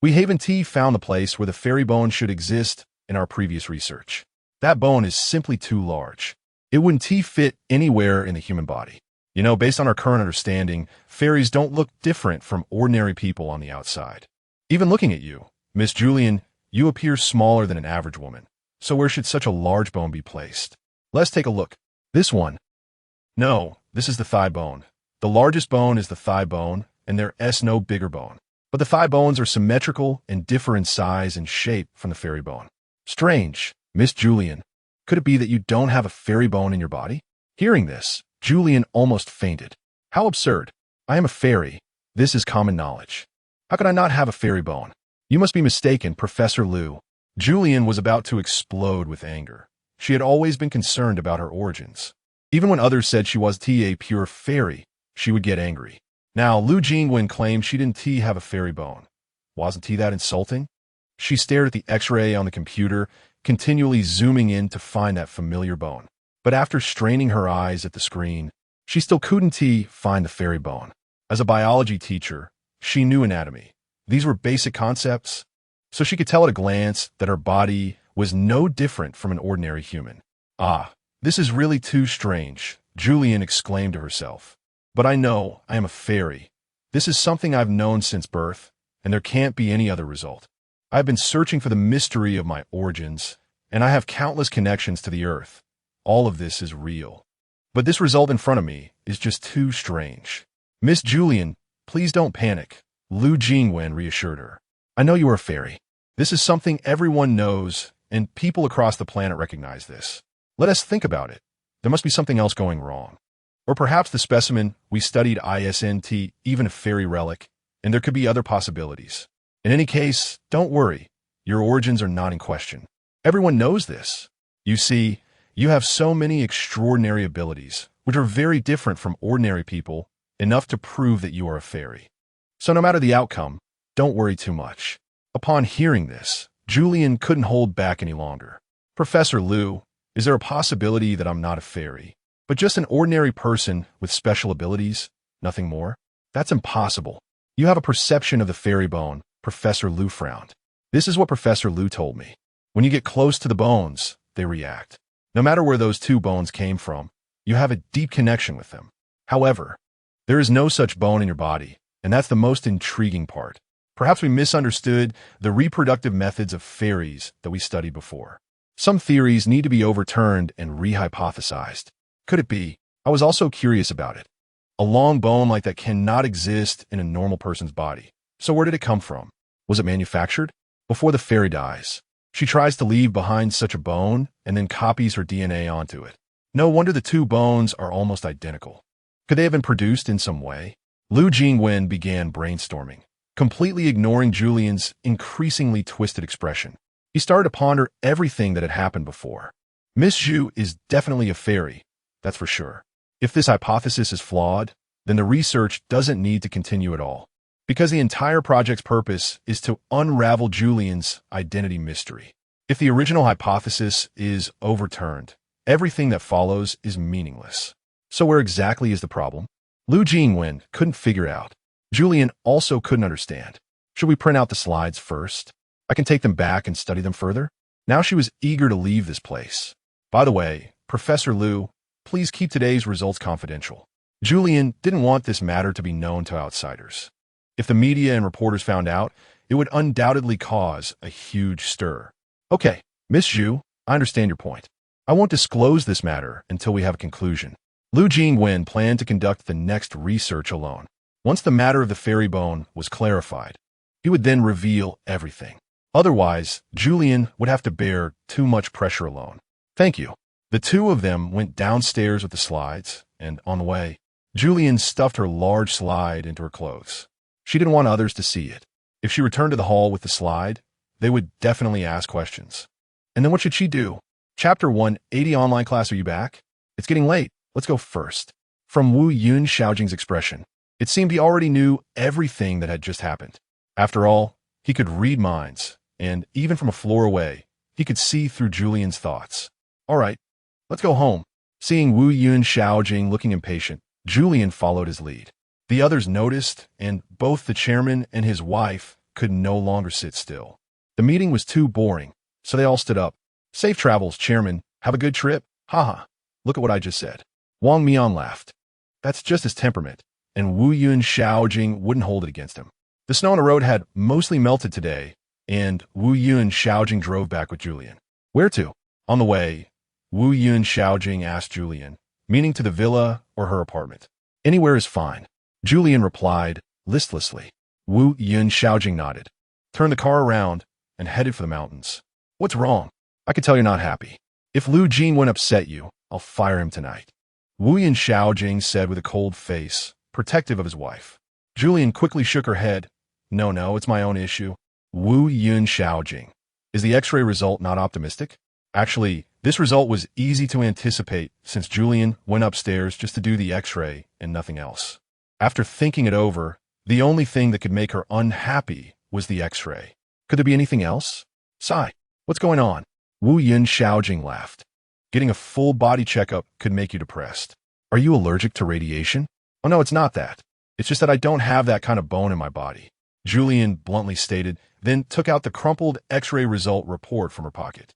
Speaker 1: we haven't found the place where the fairy bone should exist in our previous research. That bone is simply too large. It wouldn't fit anywhere in the human body. Based on our current understanding, fairies don't look different from ordinary people on the outside. Even looking at you, Miss Julian, you appear smaller than an average woman. So where should such a large bone be placed? Let's take a look. This one. No, this is the thigh bone. The largest bone is the thigh bone, and there is no bigger bone. But the thigh bones are symmetrical and differ in size and shape from the fairy bone. Strange, Miss Julian. Could it be that you don't have a fairy bone in your body? Hearing this, Julian almost fainted. How absurd. I am a fairy. This is common knowledge. How could I not have a fairy bone? You must be mistaken, Professor Lu. Julian was about to explode with anger. She had always been concerned about her origins. Even when others said she was a pure fairy, she would get angry. Now, Lu-Jin-Wen claimed she didn't have a fairy bone. Wasn't that insulting? She stared at the X-ray on the computer, continually zooming in to find that familiar bone. But after straining her eyes at the screen, she still couldn't find the fairy bone. As a biology teacher, she knew anatomy. These were basic concepts, so she could tell at a glance that her body was no different from an ordinary human. "Ah, this is really too strange," Julian exclaimed to herself. "But I know I am a fairy. This is something I've known since birth, and there can't be any other result. I've been searching for the mystery of my origins, and I have countless connections to the earth. All of this is real. But this result in front of me is just too strange." "Miss Julian, please don't panic," Lu-Jin-Wen reassured her. "I know you are a fairy. This is something everyone knows, and people across the planet recognize this. Let us think about it. There must be something else going wrong. Or perhaps the specimen we studied isn't even a fairy relic, and there could be other possibilities. In any case, don't worry. Your origins are not in question. Everyone knows this. You see, you have so many extraordinary abilities, which are very different from ordinary people, enough to prove that you are a fairy. So no matter the outcome, don't worry too much." Upon hearing this, Julian couldn't hold back any longer. "Professor Lu, is there a possibility that I'm not a fairy, but just an ordinary person with special abilities? Nothing more?" "That's impossible. You have a perception of the fairy bone," Professor Lu frowned. "This is what Professor Lu told me. When you get close to the bones, they react. No matter where those two bones came from, you have a deep connection with them. However, there is no such bone in your body, and that's the most intriguing part. Perhaps we misunderstood the reproductive methods of fairies that we studied before. Some theories need to be overturned and rehypothesized. Could it be? I was also curious about it. A long bone like that cannot exist in a normal person's body. So where did it come from? Was it manufactured? Before the fairy dies, She tries to leave behind such a bone and then copies her DNA onto it. No wonder the two bones are almost identical. Could they have been produced in some way? Lu Jingwen began brainstorming, completely ignoring Julian's increasingly twisted expression. He started to ponder everything that had happened before. Miss Zhu is definitely a fairy, that's for sure. If this hypothesis is flawed, then the research doesn't need to continue at all, because the entire project's purpose is to unravel Julian's identity mystery. If the original hypothesis is overturned, everything that follows is meaningless. So where exactly is the problem? Lu Jingwen couldn't figure out. Julian also couldn't understand. Should we print out the slides first? I can take them back and study them further. Now she was eager to leave this place. By the way, Professor Lu, please keep today's results confidential. Julian didn't want this matter to be known to outsiders. If the media and reporters found out, it would undoubtedly cause a huge stir. Okay, Miss Zhu, I understand your point. I won't disclose this matter until we have a conclusion. Lu Jingwen planned to conduct the next research alone. Once the matter of the fairy bone was clarified, he would then reveal everything. Otherwise, Julian would have to bear too much pressure alone. Thank you. The two of them went downstairs with the slides, and on the way, Julian stuffed her large slide into her clothes. She didn't want others to see it. If she returned to the hall with the slide, they would definitely ask questions. And then what should she do? Chapter 180 online class, are you back? It's getting late. Let's go first. From Wu Yun Xiaojing's expression, it seemed he already knew everything that had just happened. After all, he could read minds, and even from a floor away, he could see through Julian's thoughts. All right, let's go home. Seeing Wu Yun Xiaojing looking impatient, Julian followed his lead. The others noticed, and both the chairman and his wife could no longer sit still. The meeting was too boring, so they all stood up. Safe travels, chairman. Have a good trip. Haha. Look at what I just said. Wang Mian laughed. That's just his temperament, and Wu Yun Xiaojing wouldn't hold it against him. The snow on the road had mostly melted today, and Wu Yun Xiaojing drove back with Julian. Where to? On the way, Wu Yun Xiaojing asked Julian, meaning to the villa or her apartment. Anywhere is fine. Julian replied listlessly. Wu Yun Xiaojing nodded, turned the car around, and headed for the mountains. What's wrong? I can tell you're not happy. If Lu Jingwen upset you, I'll fire him tonight. Wu Yun Xiaojing said with a cold face, protective of his wife. Julian quickly shook her head. No, it's my own issue. Wu Yun Xiaojing. Is the X-ray result not optimistic? Actually, this result was easy to anticipate since Julian went upstairs just to do the X-ray and nothing else. After thinking it over, the only thing that could make her unhappy was the X-ray. Could there be anything else? Sigh, what's going on? Wu Yun Xiaojing laughed. Getting a full body checkup could make you depressed. Are you allergic to radiation? Oh no, it's not that. It's just that I don't have that kind of bone in my body. Julian bluntly stated, then took out the crumpled X-ray result report from her pocket.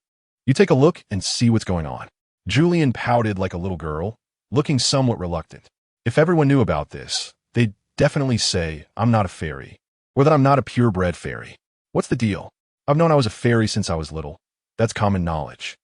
Speaker 1: You take a look and see what's going on. Julian pouted like a little girl, looking somewhat reluctant. If everyone knew about this, they'd definitely say I'm not a fairy, or that I'm not a purebred fairy. What's the deal? I've known I was a fairy since I was little. That's common knowledge.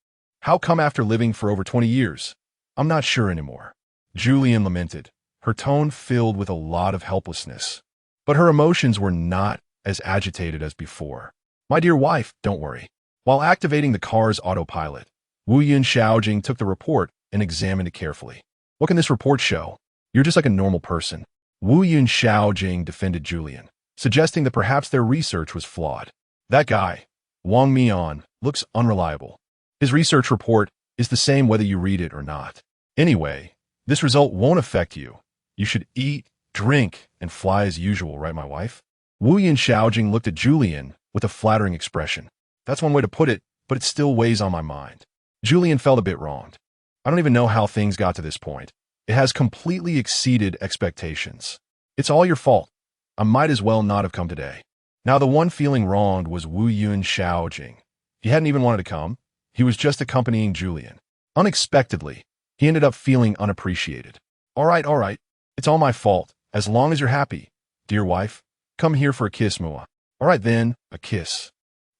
Speaker 1: How come after living for over 20 years? I'm not sure anymore. Julian lamented, her tone filled with a lot of helplessness. But her emotions were not as agitated as before. My dear wife, don't worry. While activating the car's autopilot, Wu Yun Xiaojing took the report and examined it carefully. What can this report show? You're just like a normal person. Wu Yun Xiaojing defended Julian, suggesting that perhaps their research was flawed. That guy, Wang Mian, looks unreliable. His research report is the same whether you read it or not. Anyway, this result won't affect you. You should eat, drink, and fly as usual, right, my wife? Wu Yun Xiaojing looked at Julian with a flattering expression. That's one way to put it, but it still weighs on my mind. Julian felt a bit wronged. I don't even know how things got to this point. It has completely exceeded expectations. It's all your fault. I might as well not have come today. Now the one feeling wronged was Wu Yun Xiaojing. He hadn't even wanted to come. He was just accompanying Julian. Unexpectedly, he ended up feeling unappreciated. All right. It's all my fault, as long as you're happy. Dear wife, come here for a kiss, Mua. All right then, a kiss.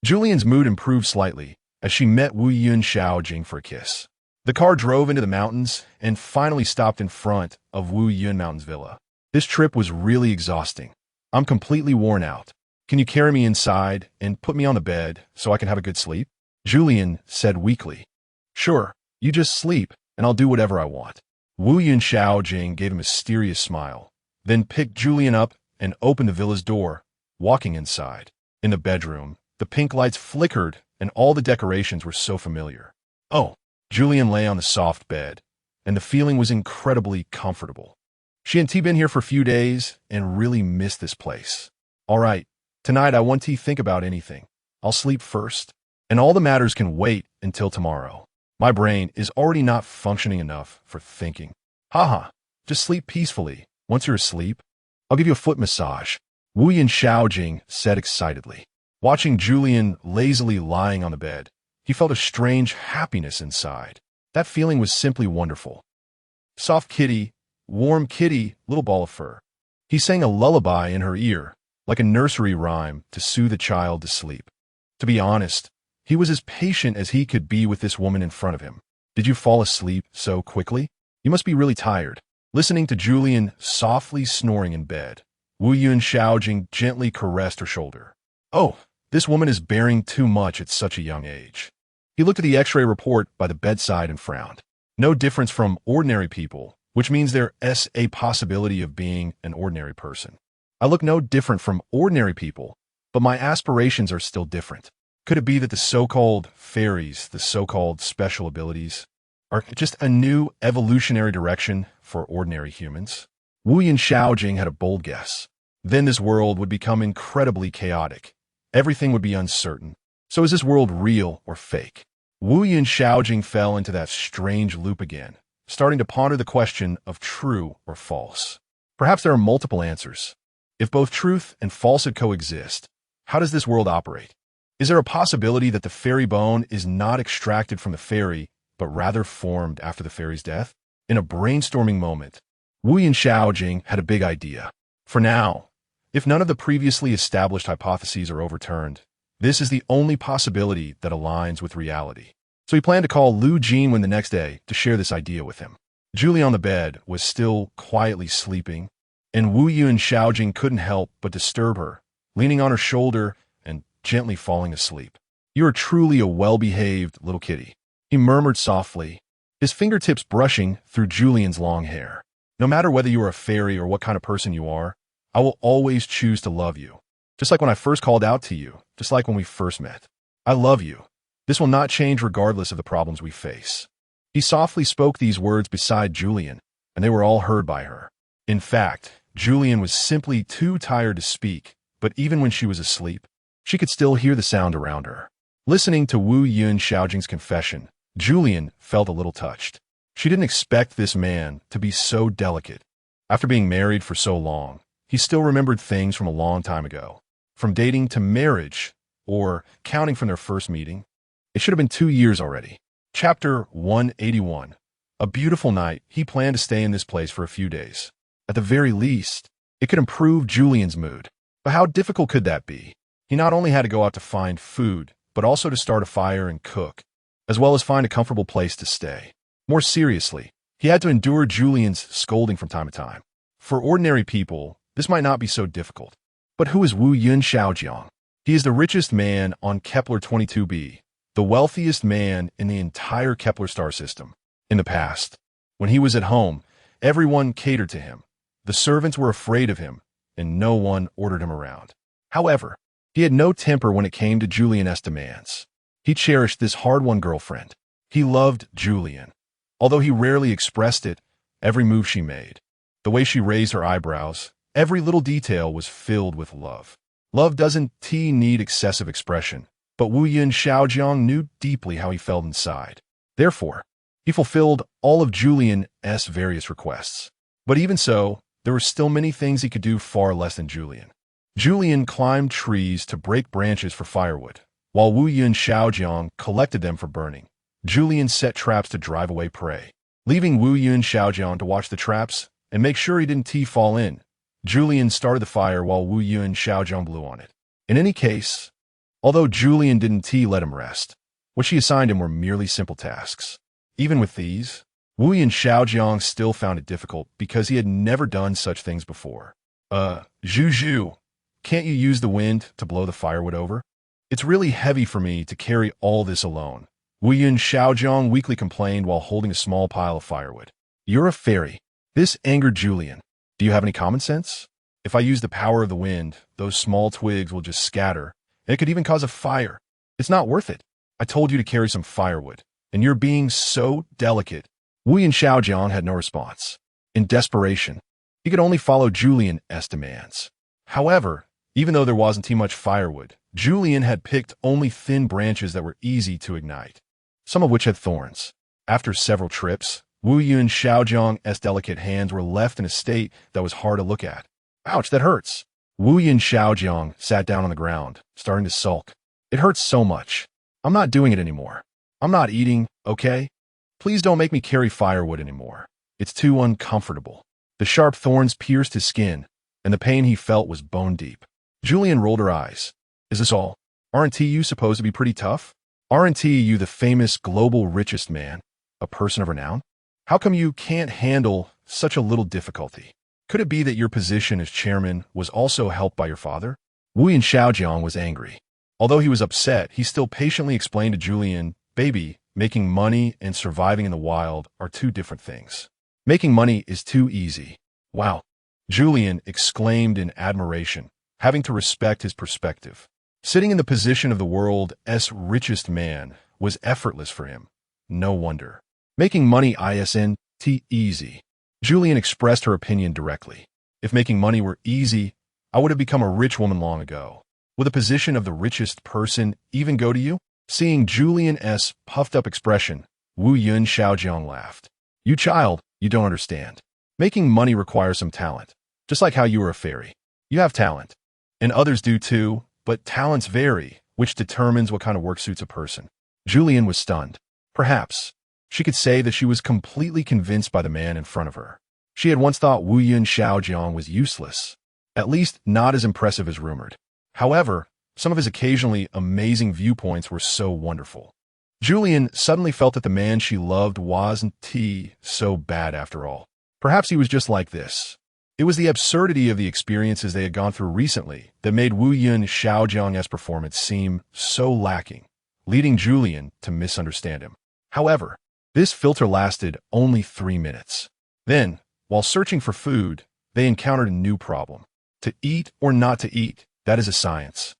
Speaker 1: Julian's mood improved slightly as she met Wu Yun Xiaojing for a kiss. The car drove into the mountains and finally stopped in front of Wu Yun Mountain's villa. This trip was really exhausting. I'm completely worn out. Can you carry me inside and put me on the bed so I can have a good sleep? Julian said weakly. Sure, you just sleep, and I'll do whatever I want. Wu Yun Xiaojing gave a mysterious smile, then picked Julian up and opened the villa's door, walking inside. In the bedroom, the pink lights flickered and all the decorations were so familiar. Oh, Julian lay on the soft bed, and the feeling was incredibly comfortable. She and T been here for a few days and really missed this place. All right, tonight I want to think about anything. I'll sleep first, and all the matters can wait until tomorrow. My brain is already not functioning enough for thinking. Haha, just sleep peacefully. Once you're asleep, I'll give you a foot massage, Wu Yin Xiaojing said excitedly. Watching Julian lazily lying on the bed, he felt a strange happiness inside. That feeling was simply wonderful. Soft kitty, warm kitty, little ball of fur. He sang a lullaby in her ear, like a nursery rhyme to soothe the child to sleep. To be honest, he was as patient as he could be with this woman in front of him. Did you fall asleep so quickly? You must be really tired. Listening to Julian softly snoring in bed, Wu Yun Xiaojing gently caressed her shoulder. Oh, this woman is bearing too much at such a young age. He looked at the x-ray report by the bedside and frowned. No difference from ordinary people, which means there's a possibility of being an ordinary person. I look no different from ordinary people, but my aspirations are still different. Could it be that the so-called fairies, the so-called special abilities, are just a new evolutionary direction for ordinary humans? Wu Yin Xiaojing had a bold guess. Then this world would become incredibly chaotic. Everything would be uncertain. So is this world real or fake? Wu Yin Xiaojing fell into that strange loop again, starting to ponder the question of true or false. Perhaps there are multiple answers. If both truth and falsehood coexist, how does this world operate? Is there a possibility that the fairy bone is not extracted from the fairy, but rather formed after the fairy's death? In a brainstorming moment, Wu Yin Xiaojing had a big idea. For now, if none of the previously established hypotheses are overturned, this is the only possibility that aligns with reality. So he planned to call Lu Jinwen the next day to share this idea with him. Julie on the bed was still quietly sleeping, and Wu Yun Xiaojing couldn't help but disturb her, leaning on her shoulder and gently falling asleep. You are truly a well-behaved little kitty, he murmured softly, his fingertips brushing through Julian's long hair. No matter whether you are a fairy or what kind of person you are, I will always choose to love you. Just like when I first called out to you, just like when we first met. I love you. This will not change regardless of the problems we face. He softly spoke these words beside Julian, and they were all heard by her. In fact, Julian was simply too tired to speak, but even when she was asleep, she could still hear the sound around her. Listening to Wu Yun Xiaojing's confession, Julian felt a little touched. She didn't expect this man to be so delicate. After being married for so long, he still remembered things from a long time ago. From dating to marriage, or counting from their first meeting. It should have been 2 years already. Chapter 181. A beautiful night, he planned to stay in this place for a few days. At the very least, it could improve Julian's mood. But how difficult could that be? He not only had to go out to find food, but also to start a fire and cook, as well as find a comfortable place to stay. More seriously, he had to endure Julian's scolding from time to time. For ordinary people, this might not be so difficult. But who is Wu Yun Xiaojiang? He is the richest man on Kepler 22b, the wealthiest man in the entire Kepler star system. In the past, when he was at home, everyone catered to him. The servants were afraid of him, and no one ordered him around. However, he had no temper when it came to Julian's demands. He cherished this hard-won girlfriend. He loved Julian. Although he rarely expressed it, every move she made, the way she raised her eyebrows, every little detail was filled with love. Love doesn't need excessive expression, but Wu Yun Xiaojiang knew deeply how he felt inside. Therefore, he fulfilled all of Julian's various requests. But even so, there were still many things he could do far less than Julian. Julian climbed trees to break branches for firewood, while Wu Yun Xiaojiang collected them for burning. Julian set traps to drive away prey. Leaving Wu Yun Xiaojiang to watch the traps and make sure he didn't fall in, Julian started the fire while Wu Yun Xiaojiang blew on it. In any case, although Julian didn't let him rest, what she assigned him were merely simple tasks. Even with these, Wu Yun Xiaojiang still found it difficult because he had never done such things before. Zhu, can't you use the wind to blow the firewood over? It's really heavy for me to carry all this alone. Wu Yun Xiaojiang weakly complained while holding a small pile of firewood. You're a fairy. This angered Julian. Do you have any common sense? If I use the power of the wind, those small twigs will just scatter, and it could even cause a fire. It's not worth it. I told you to carry some firewood, and you're being so delicate. Wu Yun Xiaojiang had no response. In desperation, he could only follow Julian's demands. However, even though there wasn't too much firewood, Julian had picked only thin branches that were easy to ignite, some of which had thorns. After several trips, Wu Yun Xiaojiang's delicate hands were left in a state that was hard to look at. Ouch, that hurts. Wu Yun Xiaojiang sat down on the ground, starting to sulk. It hurts so much. I'm not doing it anymore. I'm not eating, okay? Please don't make me carry firewood anymore. It's too uncomfortable. The sharp thorns pierced his skin, and the pain he felt was bone deep. Julian rolled her eyes. Is this all? Aren't you supposed to be pretty tough? Aren't you the famous global richest man, a person of renown? How come you can't handle such a little difficulty? Could it be that your position as chairman was also helped by your father? Wu Yun Xiaojiang was angry. Although he was upset, he still patiently explained to Julian, baby, making money and surviving in the wild are two different things. Making money is too easy. Wow. Julian exclaimed in admiration, having to respect his perspective. Sitting in the position of the world's richest man was effortless for him. No wonder. Making money isn't easy. Julian expressed her opinion directly. If making money were easy, I would have become a rich woman long ago. Will the position of the richest person even go to you? Seeing Julian's puffed-up expression, Wu Yun Xiaojiang laughed. You child, you don't understand. Making money requires some talent. Just like how you are a fairy. You have talent. And others do too, but talents vary, which determines what kind of work suits a person. Julian was stunned. Perhaps she could say that she was completely convinced by the man in front of her. She had once thought Wu Yun Xiaojiang was useless, at least not as impressive as rumored. However, some of his occasionally amazing viewpoints were so wonderful. Julian suddenly felt that the man she loved wasn't so bad after all. Perhaps he was just like this. It was the absurdity of the experiences they had gone through recently that made Wu Yun Xiaojiang's performance seem so lacking, leading Julian to misunderstand him. However, this filter lasted only 3 minutes. Then, while searching for food, they encountered a new problem. To eat or not to eat, that is a science.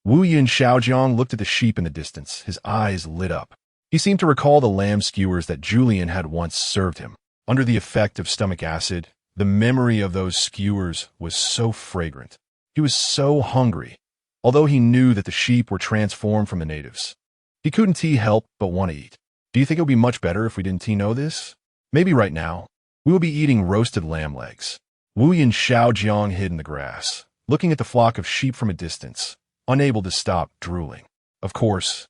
Speaker 1: Wu Yun Xiaojiang looked at the sheep in the distance, his eyes lit up. He seemed to recall the lamb skewers that Julian had once served him. Under the effect of stomach acid, the memory of those skewers was so fragrant. He was so hungry, although he knew that the sheep were transformed from the natives. He couldn't help but want to eat. Do you think it would be much better if we didn't know this? Maybe right now, we will be eating roasted lamb legs. Wu Yun Xiaojiang hid in the grass, looking at the flock of sheep from a distance, unable to stop drooling. Of course,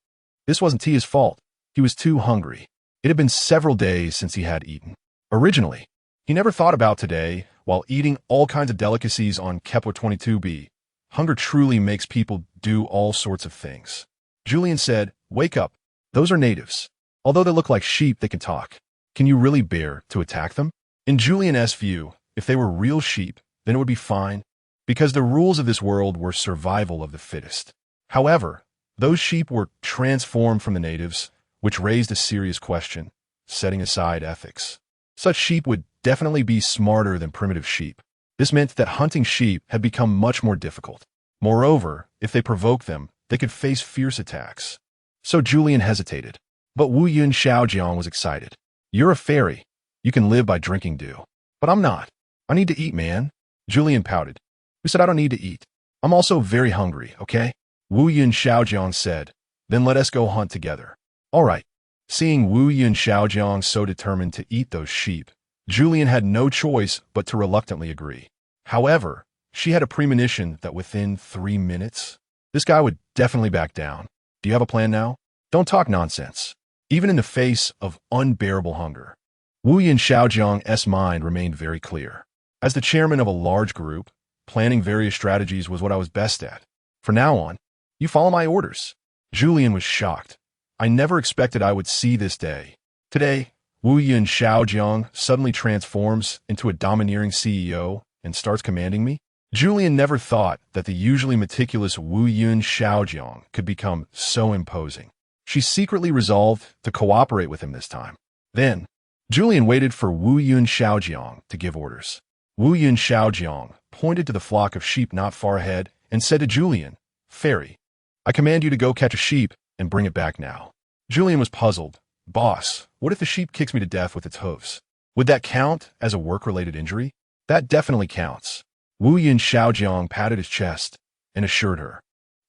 Speaker 1: this wasn't his fault. He was too hungry. It had been several days since he had eaten. Originally, he never thought about today, while eating all kinds of delicacies on Kepler 22b. Hunger truly makes people do all sorts of things. Julian said, wake up. Those are natives. Although they look like sheep, they can talk. Can you really bear to attack them? In Julian's view, if they were real sheep, then it would be fine, because the rules of this world were survival of the fittest. However, those sheep were transformed from the natives, which raised a serious question, setting aside ethics. Such sheep would definitely be smarter than primitive sheep. This meant that hunting sheep had become much more difficult. Moreover, if they provoked them, they could face fierce attacks. So Julian hesitated. But Wu Yun Xiaojiang was excited. You're a fairy. You can live by drinking dew. But I'm not. I need to eat, man. Julian pouted. Who said I don't need to eat? I'm also very hungry, okay? Wu Yun Xiaojiang said. Then let us go hunt together. All right. Seeing Wu Yun Xiaojiang so determined to eat those sheep, Julian had no choice but to reluctantly agree. However, she had a premonition that within 3 minutes, this guy would definitely back down. Do you have a plan now? Don't talk nonsense. Even in the face of unbearable hunger, Wu Yun Xiaojiang's mind remained very clear. As the chairman of a large group, planning various strategies was what I was best at. From now on, you follow my orders. Julian was shocked. I never expected I would see this day. Today, Wu Yun Xiaojiang suddenly transforms into a domineering CEO and starts commanding me? Julian never thought that the usually meticulous Wu Yun Xiaojiang could become so imposing. She secretly resolved to cooperate with him this time. Then, Julian waited for Wu Yun Xiaojiang to give orders. Wu Yun Xiaojiang pointed to the flock of sheep not far ahead and said to Julian, "Fairy, I command you to go catch a sheep and bring it back now." Julian was puzzled. "Boss, what if the sheep kicks me to death with its hoofs? Would that count as a work-related injury?" "That definitely counts." Wu Yun Xiaojiang patted his chest and assured her,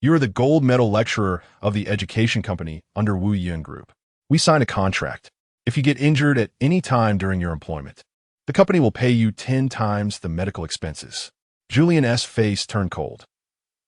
Speaker 1: "You are the gold medal lecturer of the education company under Wu Yun Group. We signed a contract. If you get injured at any time during your employment, the company will pay you 10 times the medical expenses." Julian's face turned cold.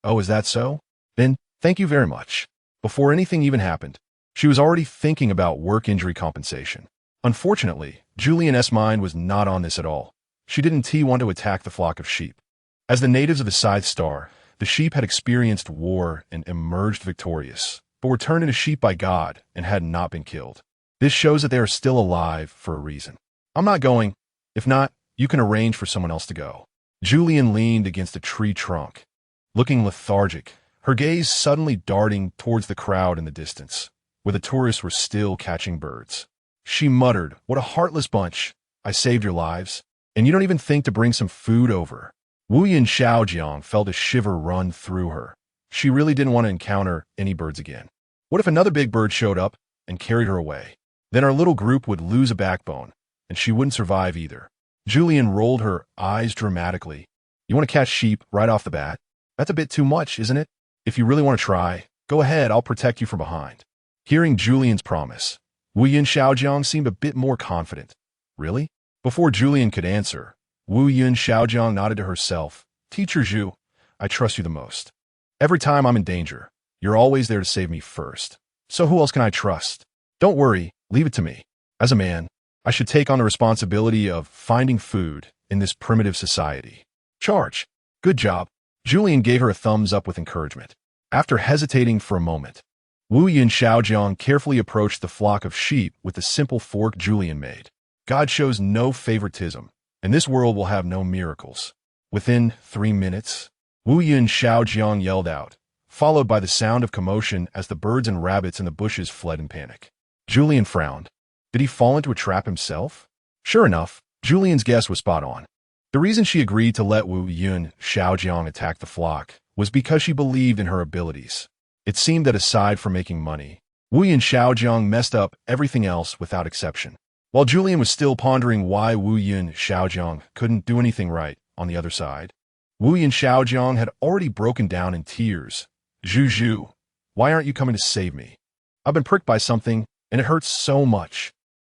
Speaker 1: "Oh, is that so? Then, thank you very much." Before anything even happened, she was already thinking about work injury compensation. Unfortunately, Julian's mind was not on this at all. She didn't want to attack the flock of sheep. As the natives of the Scythe Star, the sheep had experienced war and emerged victorious, but were turned into sheep by God and had not been killed. This shows that they are still alive for a reason. "I'm not going. If not, you can arrange for someone else to go." Julian leaned against a tree trunk, looking lethargic, her gaze suddenly darting towards the crowd in the distance, where the tourists were still catching birds. She muttered, "What a heartless bunch. I saved your lives, and you don't even think to bring some food over." Wu Yun Xiaojiang felt a shiver run through her. She really didn't want to encounter any birds again. What if another big bird showed up and carried her away? Then our little group would lose a backbone, and she wouldn't survive either. Julian rolled her eyes dramatically. "You want to catch sheep right off the bat? That's a bit too much, isn't it? If you really want to try, go ahead, I'll protect you from behind." Hearing Julian's promise, Wu Yun Xiaojiang seemed a bit more confident. "Really?" Before Julian could answer, Wu Yun Xiaojiang nodded to herself. "Teacher Zhu, I trust you the most. Every time I'm in danger, you're always there to save me first. So who else can I trust? Don't worry, leave it to me. As a man, I should take on the responsibility of finding food in this primitive society." "Charge. Good job." Julian gave her a thumbs up with encouragement. After hesitating for a moment, Wu Yun Xiaojiang carefully approached the flock of sheep with the simple fork Julian made. God shows no favoritism, and this world will have no miracles. Within 3 minutes, Wu Yun Xiaojiang yelled out, followed by the sound of commotion as the birds and rabbits in the bushes fled in panic. Julian frowned. Did he fall into a trap himself? Sure enough, Julian's guess was spot on. The reason she agreed to let Wu Yun Xiaojiang attack the flock was because she believed in her abilities. It seemed that aside from making money, Wu Yun Xiaojiang messed up everything else without exception. While Julian was still pondering why Wu Yun Xiaojiang couldn't do anything right on the other side, Wu Yun Xiaojiang had already broken down in tears. "Zhu, why aren't you coming to save me? I've been pricked by something, and it hurts so much."